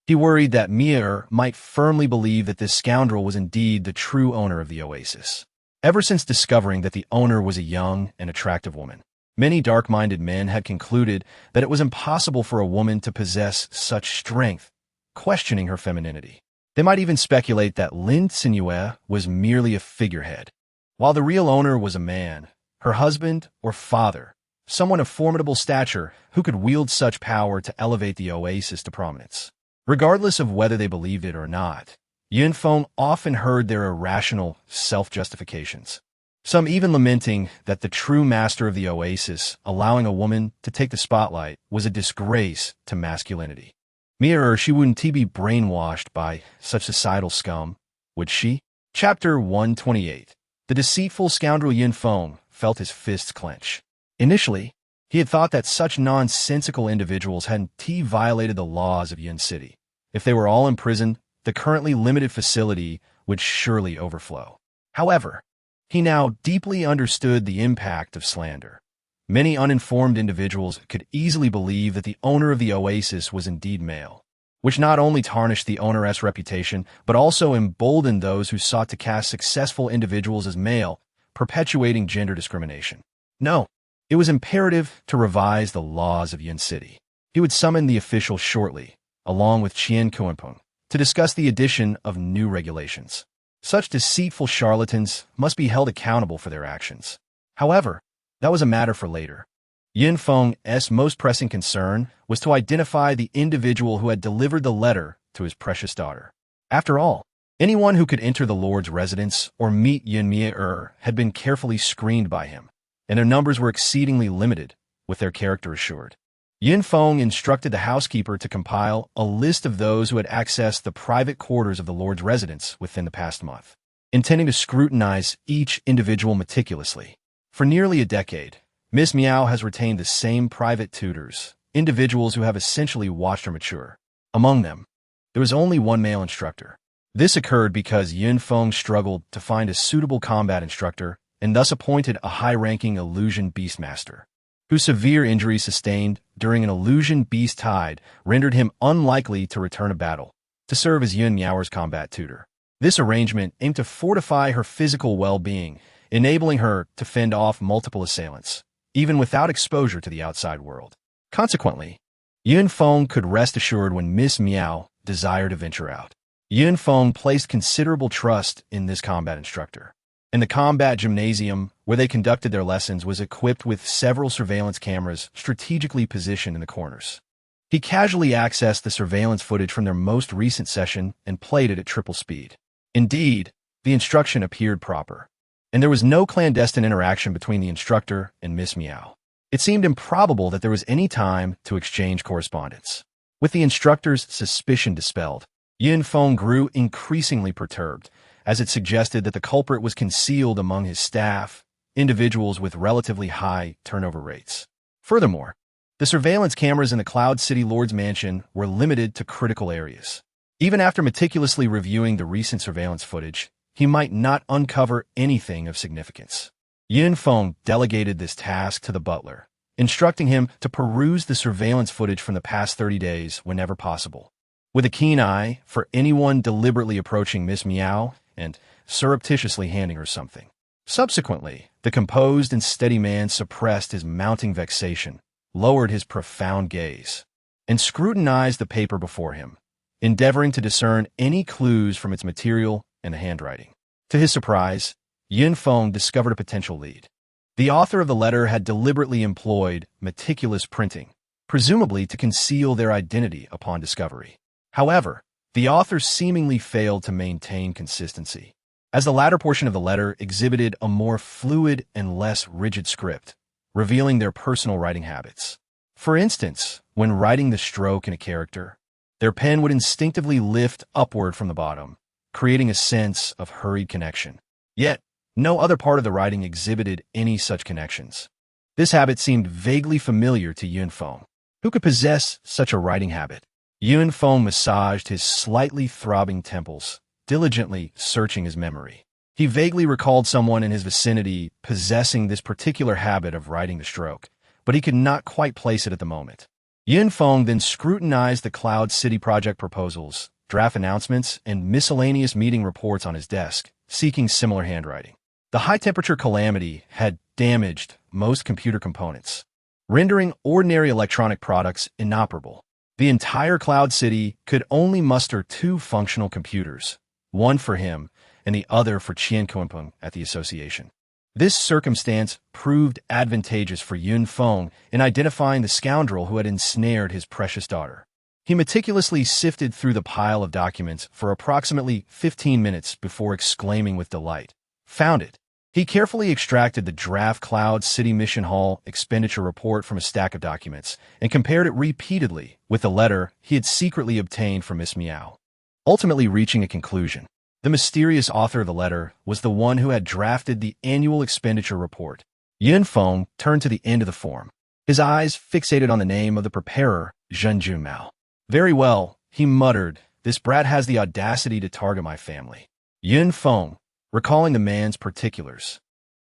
He worried that Mia might firmly believe that this scoundrel was indeed the true owner of the Oasis. Ever since discovering that the owner was a young and attractive woman, many dark-minded men had concluded that it was impossible for a woman to possess such strength, questioning her femininity. They might even speculate that Lin Cenyue was merely a figurehead, while the real owner was a man, her husband or father, someone of formidable stature who could wield such power to elevate the Oasis to prominence. Regardless of whether they believed it or not, Yin Feng often heard their irrational self-justifications, some even lamenting that the true master of the Oasis allowing a woman to take the spotlight was a disgrace to masculinity. Mia, she wouldn't be brainwashed by such societal scum, would she? Chapter 128. The deceitful scoundrel Yin Feng felt his fists clench. Initially, he had thought that such nonsensical individuals hadn't violated the laws of Yin City. If they were all imprisoned, the currently limited facility would surely overflow. However, he now deeply understood the impact of slander. Many uninformed individuals could easily believe that the owner of the Oasis was indeed male, which not only tarnished the owner's reputation, but also emboldened those who sought to cast successful individuals as male, perpetuating gender discrimination. No, it was imperative to revise the laws of Yin City. He would summon the officials shortly, along with Qian Kunpeng, to discuss the addition of new regulations. Such deceitful charlatans must be held accountable for their actions. However, that was a matter for later. Yin Feng's most pressing concern was to identify the individual who had delivered the letter to his precious daughter. After all, anyone who could enter the Lord's residence or meet Yin Mia had been carefully screened by him, and their numbers were exceedingly limited, with their character assured. Yin Feng instructed the housekeeper to compile a list of those who had accessed the private quarters of the Lord's residence within the past month, intending to scrutinize each individual meticulously. For nearly a decade, Miss Miao has retained the same private tutors, individuals who have essentially watched her mature. Among them, there was only one male instructor. This occurred because Yin Feng struggled to find a suitable combat instructor and thus appointed a high-ranking illusion beastmaster, whose severe injuries sustained during an illusion beast tide rendered him unlikely to return to battle, to serve as Yin Miao's combat tutor. This arrangement aimed to fortify her physical well-being, enabling her to fend off multiple assailants, even without exposure to the outside world. Consequently, Yun Feng could rest assured when Miss Miao desired to venture out. Yun Feng placed considerable trust in this combat instructor. And the combat gymnasium, where they conducted their lessons, was equipped with several surveillance cameras strategically positioned in the corners. He casually accessed the surveillance footage from their most recent session and played it at triple speed. Indeed, the instruction appeared proper, and there was no clandestine interaction between the instructor and Miss Miao. It seemed improbable that there was any time to exchange correspondence. With the instructor's suspicion dispelled, Yun Feng grew increasingly perturbed, as it suggested that the culprit was concealed among his staff, individuals with relatively high turnover rates. Furthermore, the surveillance cameras in the Cloud City Lord's mansion were limited to critical areas. Even after meticulously reviewing the recent surveillance footage, he might not uncover anything of significance. Yun Feng delegated this task to the butler, instructing him to peruse the surveillance footage from the past 30 days whenever possible, with a keen eye for anyone deliberately approaching Miss Miao and surreptitiously handing her something. Subsequently, the composed and steady man suppressed his mounting vexation, lowered his profound gaze, and scrutinized the paper before him, endeavoring to discern any clues from its material and the handwriting. To his surprise, Yun Feng discovered a potential lead. The author of the letter had deliberately employed meticulous printing, presumably to conceal their identity upon discovery. However, the author seemingly failed to maintain consistency, as the latter portion of the letter exhibited a more fluid and less rigid script, revealing their personal writing habits. For instance, when writing the stroke in a character, their pen would instinctively lift upward from the bottom, creating a sense of hurried connection. Yet, no other part of the writing exhibited any such connections. This habit seemed vaguely familiar to Yun Feng. Who could possess such a writing habit? Yun Feng massaged his slightly throbbing temples, diligently searching his memory. He vaguely recalled someone in his vicinity possessing this particular habit of writing the stroke, but he could not quite place it at the moment. Yun Feng then scrutinized the Cloud City project proposals, draft announcements, and miscellaneous meeting reports on his desk, seeking similar handwriting. The high-temperature calamity had damaged most computer components, rendering ordinary electronic products inoperable. The entire Cloud City could only muster 2 functional computers, one for him and the other for Qian Kunpeng at the association. This circumstance proved advantageous for Yun Feng in identifying the scoundrel who had ensnared his precious daughter. He meticulously sifted through the pile of documents for approximately 15 minutes before exclaiming with delight, "Found it!" He carefully extracted the draft Cloud City Mission Hall expenditure report from a stack of documents and compared it repeatedly with the letter he had secretly obtained from Miss Miao. Ultimately reaching a conclusion, the mysterious author of the letter was the one who had drafted the annual expenditure report. Yun Feng turned to the end of the form, his eyes fixated on the name of the preparer, Zhen Junmao. "Very well," he muttered, "this brat has the audacity to target my family." Yun Feng, recalling the man's particulars,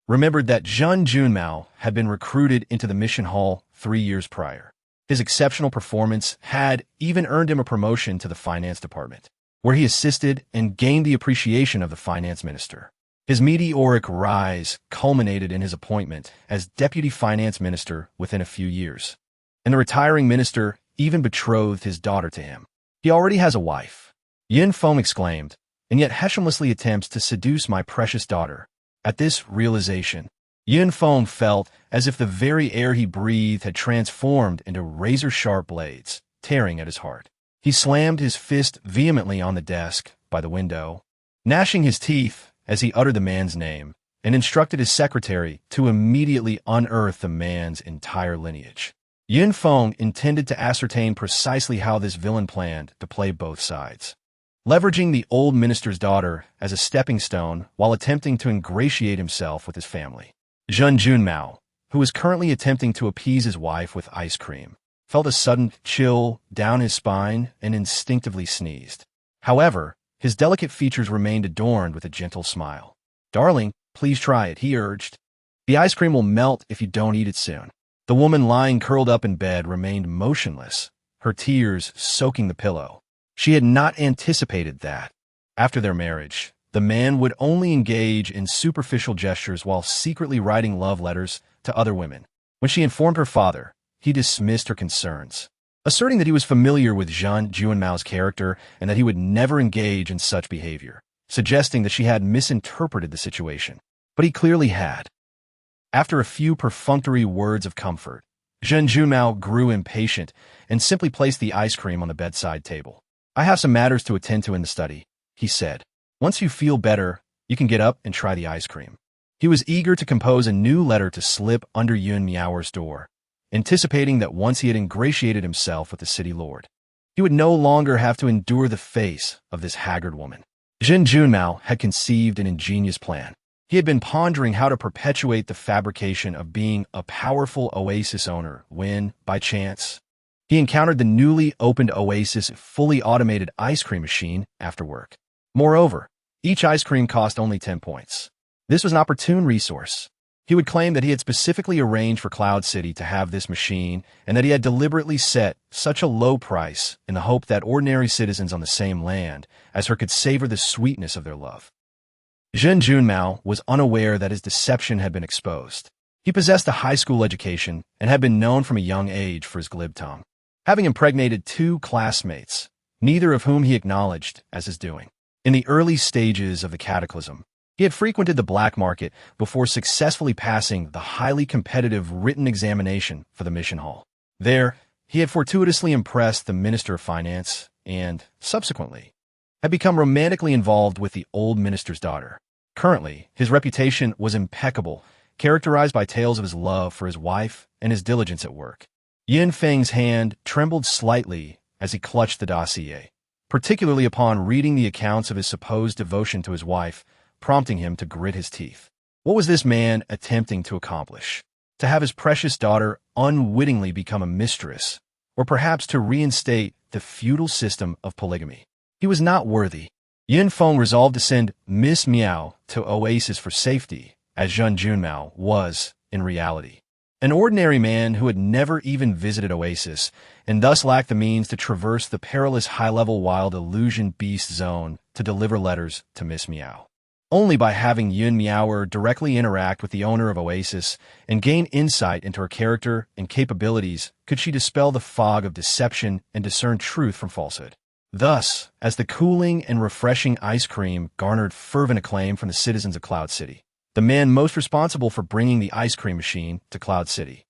remembered that Zhen Junmao had been recruited into the mission hall 3 years prior. His exceptional performance had even earned him a promotion to the finance department, where he assisted and gained the appreciation of the finance minister. His meteoric rise culminated in his appointment as deputy finance minister within a few years, and the retiring minister even betrothed his daughter to him. "He already has a wife," Yun Feng exclaimed, "and yet shamelessly attempts to seduce my precious daughter." At this realization, Yun Feng felt as if the very air he breathed had transformed into razor-sharp blades, tearing at his heart. He slammed his fist vehemently on the desk by the window, gnashing his teeth as he uttered the man's name, and instructed his secretary to immediately unearth the man's entire lineage. Yun Feng intended to ascertain precisely how this villain planned to play both sides, leveraging the old minister's daughter as a stepping stone while attempting to ingratiate himself with his family. Zhen Junmao, who was currently attempting to appease his wife with ice cream, felt a sudden chill down his spine and instinctively sneezed. However, his delicate features remained adorned with a gentle smile. "Darling, please try it," he urged. "The ice cream will melt if you don't eat it soon." The woman lying curled up in bed remained motionless, her tears soaking the pillow. She had not anticipated that, after their marriage, the man would only engage in superficial gestures while secretly writing love letters to other women. When she informed her father, he dismissed her concerns, asserting that he was familiar with Zhen Juanmao's character and that he would never engage in such behavior, suggesting that she had misinterpreted the situation. But he clearly had. After a few perfunctory words of comfort, Zhen Junmao grew impatient and simply placed the ice cream on the bedside table. "I have some matters to attend to in the study," he said. "Once you feel better, you can get up and try the ice cream." He was eager to compose a new letter to slip under Yun Miao's door, anticipating that once he had ingratiated himself with the city lord, he would no longer have to endure the face of this haggard woman. Zhen Junmao had conceived an ingenious plan. He had been pondering how to perpetuate the fabrication of being a powerful oasis owner when, by chance, he encountered the newly opened oasis fully automated ice cream machine after work. Moreover, each ice cream cost only 10 points. This was an opportune resource. He would claim that he had specifically arranged for Cloud City to have this machine and that he had deliberately set such a low price in the hope that ordinary citizens on the same land as her could savor the sweetness of their love. Zhen Junmao was unaware that his deception had been exposed. He possessed a high school education and had been known from a young age for his glib tongue, having impregnated 2 classmates, neither of whom he acknowledged as his doing. In the early stages of the cataclysm, he had frequented the black market before successfully passing the highly competitive written examination for the mission hall. There, he had fortuitously impressed the Minister of Finance and, subsequently, had become romantically involved with the old minister's daughter. Currently, his reputation was impeccable, characterized by tales of his love for his wife and his diligence at work. Yin Feng's hand trembled slightly as he clutched the dossier, particularly upon reading the accounts of his supposed devotion to his wife, prompting him to grit his teeth. What was this man attempting to accomplish? To have his precious daughter unwittingly become a mistress, or perhaps to reinstate the feudal system of polygamy? He was not worthy. Yin Feng resolved to send Miss Miao to Oasis for safety, as Zhen Junmao was, in reality, an ordinary man who had never even visited Oasis, and thus lacked the means to traverse the perilous high-level wild illusion beast zone to deliver letters to Miss Miao. Only by having Yun Miaoer directly interact with the owner of Oasis and gain insight into her character and capabilities could she dispel the fog of deception and discern truth from falsehood. Thus, as the cooling and refreshing ice cream garnered fervent acclaim from the citizens of Cloud City, the man most responsible for bringing the ice cream machine to Cloud City,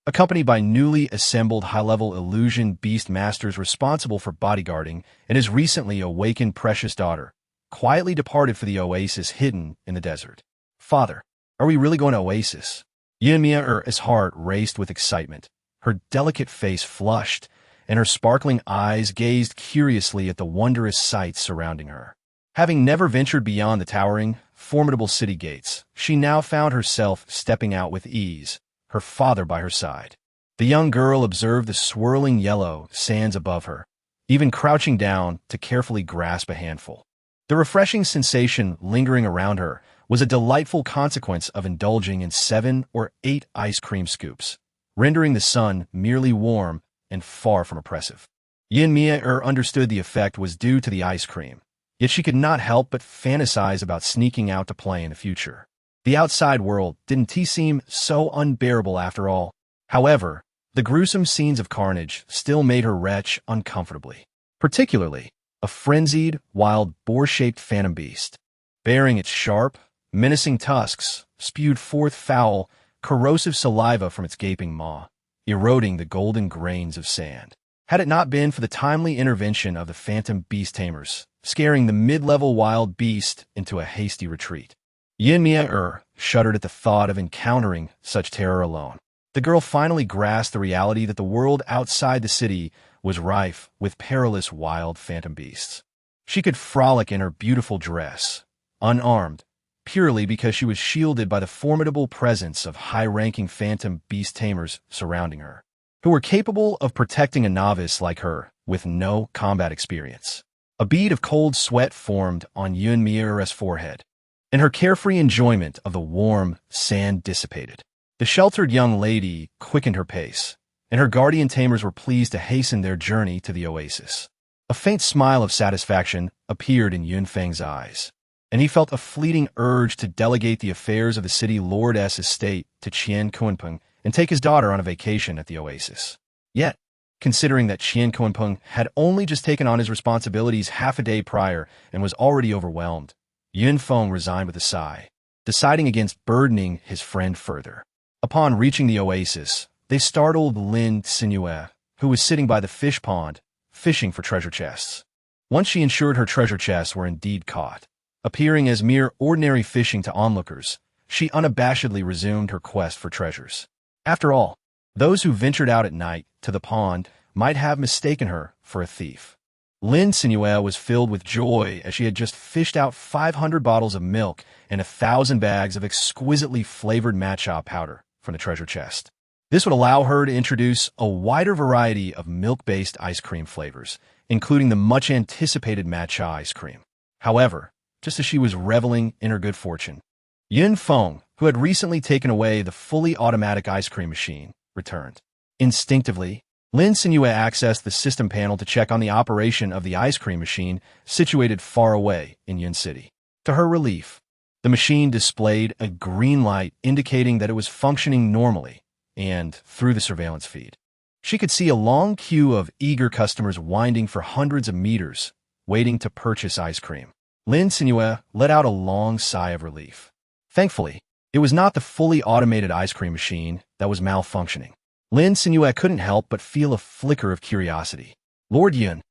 accompanied by newly assembled high-level illusion beast masters responsible for bodyguarding and his recently awakened precious daughter, quietly departed for the oasis hidden in the desert. "Father, are we really going to Oasis?" Yin Miaoer's heart raced with excitement. Her delicate face flushed, and her sparkling eyes gazed curiously at the wondrous sights surrounding her. Having never ventured beyond the towering, formidable city gates, she now found herself stepping out with ease, her father by her side. The young girl observed the swirling yellow sands above her, even crouching down to carefully grasp a handful. The refreshing sensation lingering around her was a delightful consequence of indulging in 7 or 8 ice cream scoops, rendering the sun merely warm and far from oppressive. Yin Miaoer understood the effect was due to the ice cream, yet she could not help but fantasize about sneaking out to play in the future. The outside world didn't seem so unbearable after all. However, the gruesome scenes of carnage still made her retch uncomfortably, particularly a frenzied, wild, boar-shaped phantom beast, bearing its sharp, menacing tusks, spewed forth foul, corrosive saliva from its gaping maw, eroding the golden grains of sand. Had it not been for the timely intervention of the phantom beast tamers, scaring the mid-level wild beast into a hasty retreat, Yin Miaoer shuddered at the thought of encountering such terror alone. The girl finally grasped the reality that the world outside the city was rife with perilous wild phantom beasts. She could frolic in her beautiful dress, unarmed, purely because she was shielded by the formidable presence of high-ranking phantom beast tamers surrounding her, who were capable of protecting a novice like her with no combat experience. A bead of cold sweat formed on Yun Miaoer's forehead, and her carefree enjoyment of the warm sand dissipated. The sheltered young lady quickened her pace, and her guardian tamers were pleased to hasten their journey to the oasis. A faint smile of satisfaction appeared in Yun Feng's eyes, and he felt a fleeting urge to delegate the affairs of the city lord's estate to Qian Kunpeng and take his daughter on a vacation at the oasis. Yet, considering that Qian Kuanpeng had only just taken on his responsibilities half a day prior and was already overwhelmed. Yun Feng resigned with a sigh, deciding against burdening his friend further. Upon reaching the oasis, they startled Lin Cenyue, who was sitting by the fish pond, fishing for treasure chests. Once she ensured her treasure chests were indeed caught, appearing as mere ordinary fishing to onlookers, she unabashedly resumed her quest for treasures. After all, those who ventured out at night to the pond might have mistaken her for a thief. Lin Cenyue was filled with joy as she had just fished out 500 bottles of milk and 1,000 bags of exquisitely flavored matcha powder from the treasure chest. This would allow her to introduce a wider variety of milk-based ice cream flavors, including the much-anticipated matcha ice cream. However, just as she was reveling in her good fortune, Yun Feng, who had recently taken away the fully automatic ice cream machine, returned. Instinctively, Lin Cenyue accessed the system panel to check on the operation of the ice cream machine situated far away in Yun City. To her relief, the machine displayed a green light indicating that it was functioning normally, and through the surveillance feed, she could see a long queue of eager customers winding for hundreds of meters, waiting to purchase ice cream. Lin Cenyue let out a long sigh of relief. Thankfully, it was not the fully automated ice cream machine that was malfunctioning. Lin Cenyue couldn't help but feel a flicker of curiosity. Lord Yun,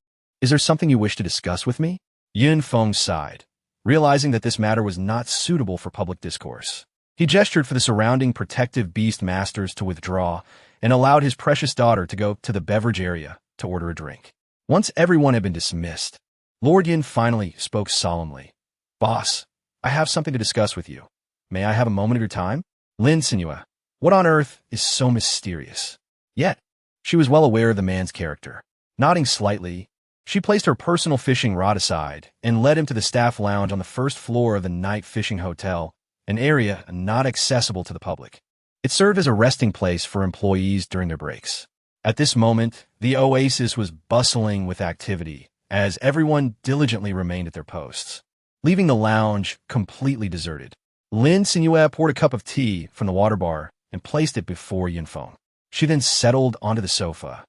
is there something you wish to discuss with me? Yun Feng sighed, realizing that this matter was not suitable for public discourse. He gestured for the surrounding protective beast masters to withdraw and allowed his precious daughter to go to the beverage area to order a drink. Once everyone had been dismissed, Lord Yin finally spoke solemnly. Boss, I have something to discuss with you. May I have a moment of your time? Lin Cenyue, what on earth is so mysterious? Yet, she was well aware of the man's character. Nodding slightly, she placed her personal fishing rod aside and led him to the staff lounge on the first floor of the night fishing hotel, an area not accessible to the public. It served as a resting place for employees during their breaks. At this moment, the oasis was bustling with activity as everyone diligently remained at their posts, leaving the lounge completely deserted. Lin Cenyue poured a cup of tea from the water bar and placed it before Yun Feng. She then settled onto the sofa,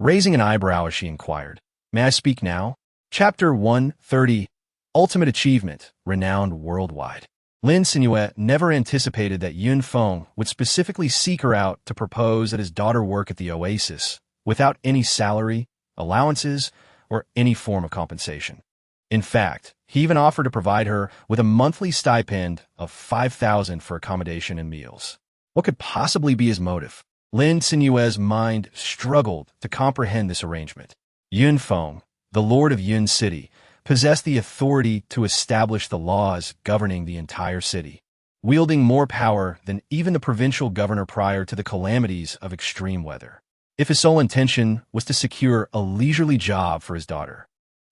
raising an eyebrow as she inquired, May I speak now? Chapter 130, Ultimate Achievement, Renowned Worldwide. Lin Cenyue never anticipated that Yun Feng would specifically seek her out to propose that his daughter work at the oasis without any salary, allowances, or any form of compensation. In fact, he even offered to provide her with a monthly stipend of 5,000 for accommodation and meals. What could possibly be his motive? Lin Cenyue's mind struggled to comprehend this arrangement. Yun Feng, the lord of Yun City, possessed the authority to establish the laws governing the entire city, wielding more power than even the provincial governor prior to the calamities of extreme weather. If his sole intention was to secure a leisurely job for his daughter,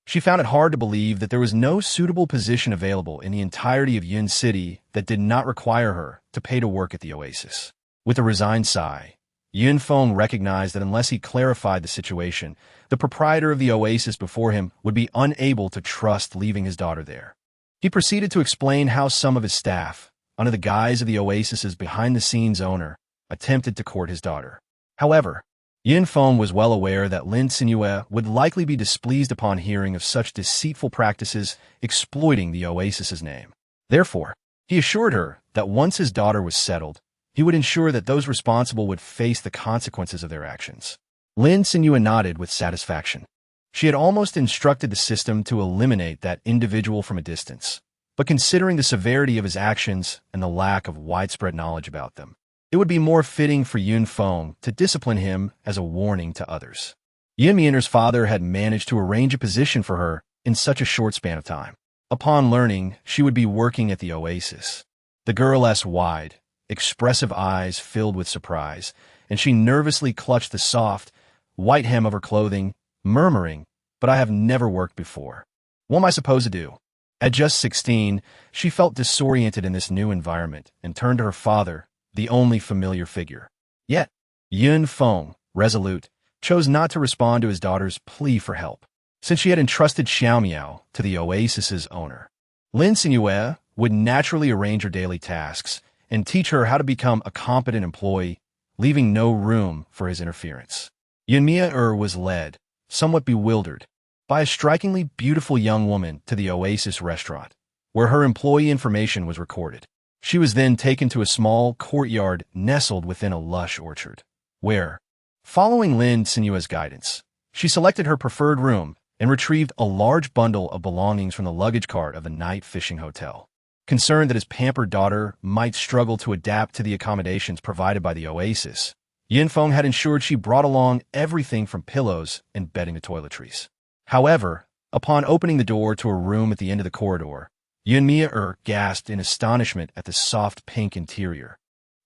she found it hard to believe that there was no suitable position available in the entirety of Yun City that did not require her to pay to work at the oasis. With a resigned sigh, Yun Feng recognized that unless he clarified the situation, the proprietor of the oasis before him would be unable to trust leaving his daughter there. He proceeded to explain how some of his staff, under the guise of the oasis's behind-the-scenes owner, attempted to court his daughter. However, Yun Feng was well aware that Lin Cenyue would likely be displeased upon hearing of such deceitful practices exploiting the oasis's name. Therefore, he assured her that once his daughter was settled, he would ensure that those responsible would face the consequences of their actions. Lin Cenyue nodded with satisfaction. She had almost instructed the system to eliminate that individual from a distance, but considering the severity of his actions and the lack of widespread knowledge about them, it would be more fitting for Yun Feng to discipline him as a warning to others. Yin Miener's father had managed to arrange a position for her in such a short span of time. Upon learning she would be working at the oasis, the girl's wide, expressive eyes filled with surprise, and she nervously clutched the soft, white hem of her clothing, murmuring, "But I have never worked before. What am I supposed to do?" At just 16, she felt disoriented in this new environment and turned to her father, the only familiar figure. Yet, Yun Feng, resolute, chose not to respond to his daughter's plea for help, since she had entrusted Xiaomiao to the oasis's owner. Lin Cenyue would naturally arrange her daily tasks and teach her how to become a competent employee, leaving no room for his interference. Yearning was led, somewhat bewildered, by a strikingly beautiful young woman to the Oasis restaurant, where her employee information was recorded. She was then taken to a small courtyard nestled within a lush orchard, where, following Lin Cenyue's guidance, she selected her preferred room and retrieved a large bundle of belongings from the luggage cart of the night fishing hotel. Concerned that his pampered daughter might struggle to adapt to the accommodations provided by the Oasis, Yinfeng had ensured she brought along everything from pillows and bedding to toiletries. However, upon opening the door to a room at the end of the corridor, Yearning gasped in astonishment at the soft pink interior,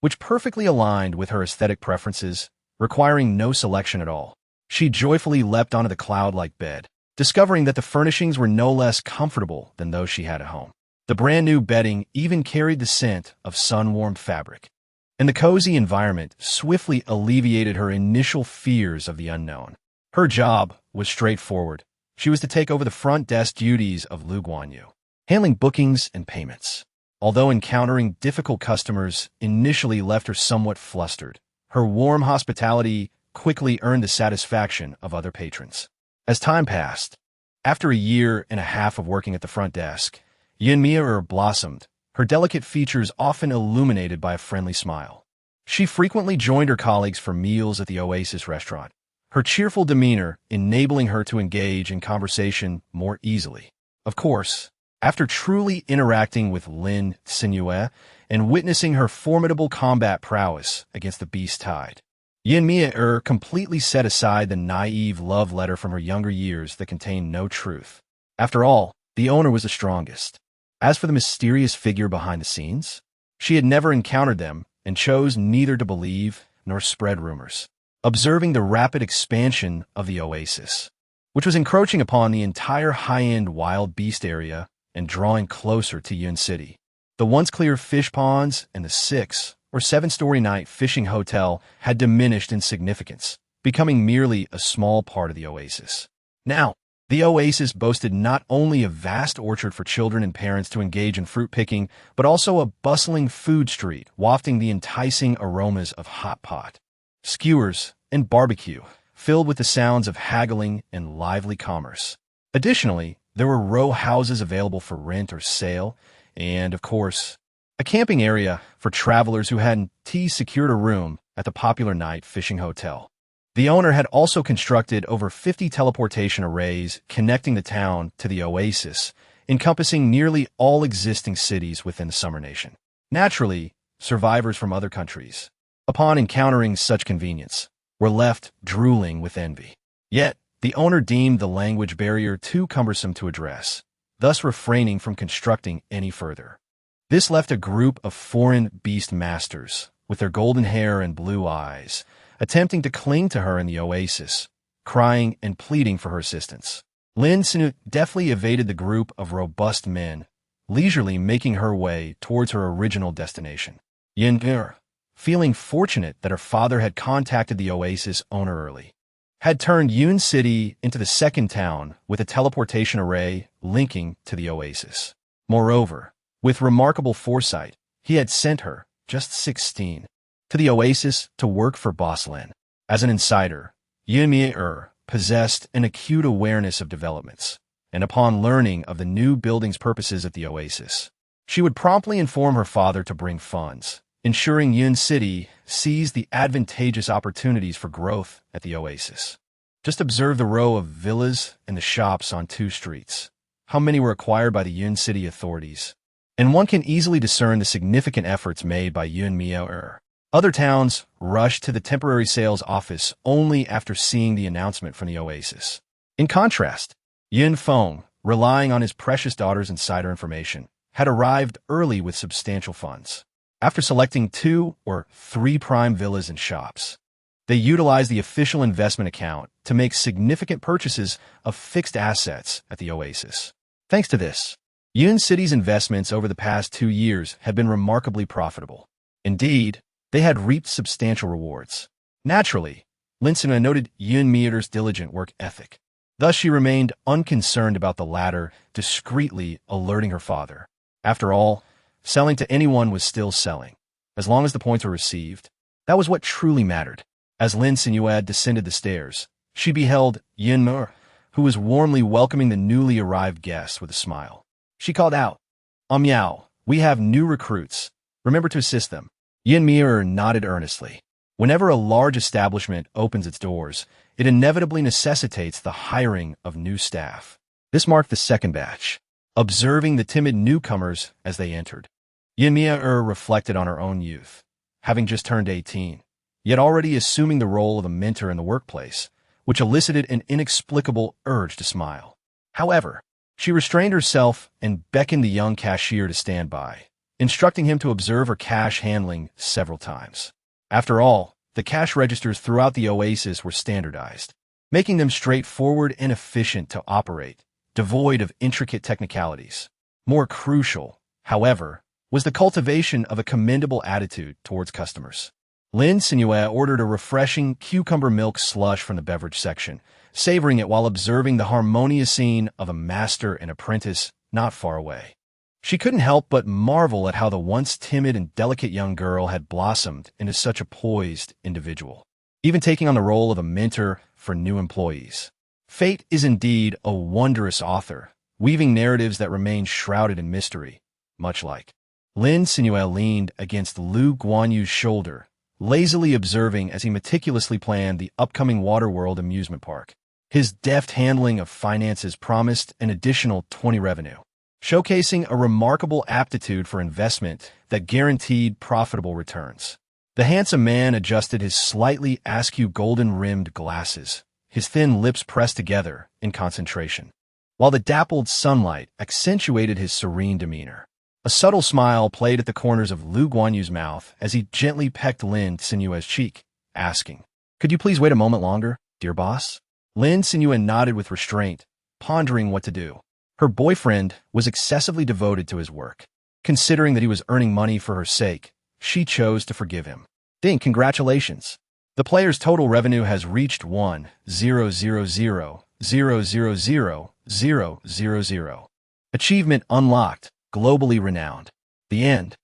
which perfectly aligned with her aesthetic preferences, requiring no selection at all. She joyfully leapt onto the cloud-like bed, discovering that the furnishings were no less comfortable than those she had at home. The brand-new bedding even carried the scent of sun-warmed fabric, and the cozy environment swiftly alleviated her initial fears of the unknown. Her job was straightforward. She was to take over the front desk duties of Lu Guanyu, handling bookings and payments. Although encountering difficult customers initially left her somewhat flustered, her warm hospitality quickly earned the satisfaction of other patrons. As time passed, after a year and a half of working at the front desk, Yearning blossomed, her delicate features often illuminated by a friendly smile. She frequently joined her colleagues for meals at the Oasis restaurant, her cheerful demeanor enabling her to engage in conversation more easily. Of course, after truly interacting with Lin Cenyue and witnessing her formidable combat prowess against the beast tide, Yearning completely set aside the naive love letter from her younger years that contained no truth. After all, the owner was the strongest. As for the mysterious figure behind the scenes, she had never encountered them and chose neither to believe nor spread rumors. Observing the rapid expansion of the Oasis, which was encroaching upon the entire high-end wild beast area and drawing closer to Yun City, the once clear fish ponds and the 6- or 7-story night fishing hotel had diminished in significance, becoming merely a small part of the Oasis. Now, the Oasis boasted not only a vast orchard for children and parents to engage in fruit picking, but also a bustling food street wafting the enticing aromas of hot pot, skewers, and barbecue, filled with the sounds of haggling and lively commerce. Additionally, there were row houses available for rent or sale, and, of course, a camping area for travelers who hadn't secured a room at the popular night fishing hotel. The owner had also constructed over 50 teleportation arrays connecting the town to the Oasis, encompassing nearly all existing cities within the Summer Nation. Naturally, survivors from other countries, upon encountering such convenience, were left drooling with envy. Yet, the owner deemed the language barrier too cumbersome to address, thus refraining from constructing any further. This left a group of foreign beast masters, with their golden hair and blue eyes, attempting to cling to her in the Oasis, crying and pleading for her assistance. Lin Cenyue deftly evaded the group of robust men, leisurely making her way towards her original destination. Yearning, feeling fortunate that her father had contacted the Oasis owner early, had turned Yun City into the second town with a teleportation array linking to the Oasis. Moreover, with remarkable foresight, he had sent her, just 16, to the Oasis to work for Boss Lin. As an insider, Yearning possessed an acute awareness of developments, and upon learning of the new building's purposes at the Oasis, she would promptly inform her father to bring funds, ensuring Yun City seized the advantageous opportunities for growth at the Oasis. Just observe the row of villas and the shops on 2 streets. How many were acquired by the Yun City authorities? And one can easily discern the significant efforts made by Yearning. Other towns rushed to the temporary sales office only after seeing the announcement from the Oasis. In contrast, Yinfeng, relying on his precious daughter's insider information, had arrived early with substantial funds. After selecting 2 or 3 prime villas and shops, they utilized the official investment account to make significant purchases of fixed assets at the Oasis. Thanks to this, Yun City's investments over the past 2 years have been remarkably profitable. Indeed, they had reaped substantial rewards. Naturally, Lin Cenyue noted Yearning's diligent work ethic. Thus, she remained unconcerned about the latter, discreetly alerting her father. After all, selling to anyone was still selling. As long as the points were received, that was what truly mattered. As Lin Cenyue descended the stairs, she beheld Yearning, who was warmly welcoming the newly arrived guests with a smile. She called out, Meow, we have new recruits. Remember to assist them. Yearning nodded earnestly. Whenever a large establishment opens its doors, it inevitably necessitates the hiring of new staff. This marked the second batch. Observing the timid newcomers as they entered, Yearning reflected on her own youth, having just turned 18, yet already assuming the role of a mentor in the workplace, which elicited an inexplicable urge to smile. However, she restrained herself and beckoned the young cashier to stand by, instructing him to observe her cash handling several times. After all, the cash registers throughout the oasis were standardized, making them straightforward and efficient to operate, devoid of intricate technicalities. More crucial, however, was the cultivation of a commendable attitude towards customers. Lin Cenyue ordered a refreshing cucumber milk slush from the beverage section, savoring it while observing the harmonious scene of a master and apprentice not far away. She couldn't help but marvel at how the once timid and delicate young girl had blossomed into such a poised individual, even taking on the role of a mentor for new employees. Fate is indeed a wondrous author, weaving narratives that remain shrouded in mystery, much like. Lin Cenyue leaned against Lu Guanyu's shoulder, lazily observing as he meticulously planned the upcoming Waterworld amusement park. His deft handling of finances promised an additional 20 revenue, showcasing a remarkable aptitude for investment that guaranteed profitable returns. The handsome man adjusted his slightly askew golden-rimmed glasses, his thin lips pressed together in concentration, while the dappled sunlight accentuated his serene demeanor. A subtle smile played at the corners of Lu Guanyu's mouth as he gently pecked Lin Cenyue's cheek, asking, "Could you please wait a moment longer, dear boss?" Lin Cenyue nodded with restraint, pondering what to do. Her boyfriend was excessively devoted to his work. Considering that he was earning money for her sake, she chose to forgive him. Ding, congratulations. The player's total revenue has reached 1,000,000,000,000. Achievement unlocked, globally renowned. The end.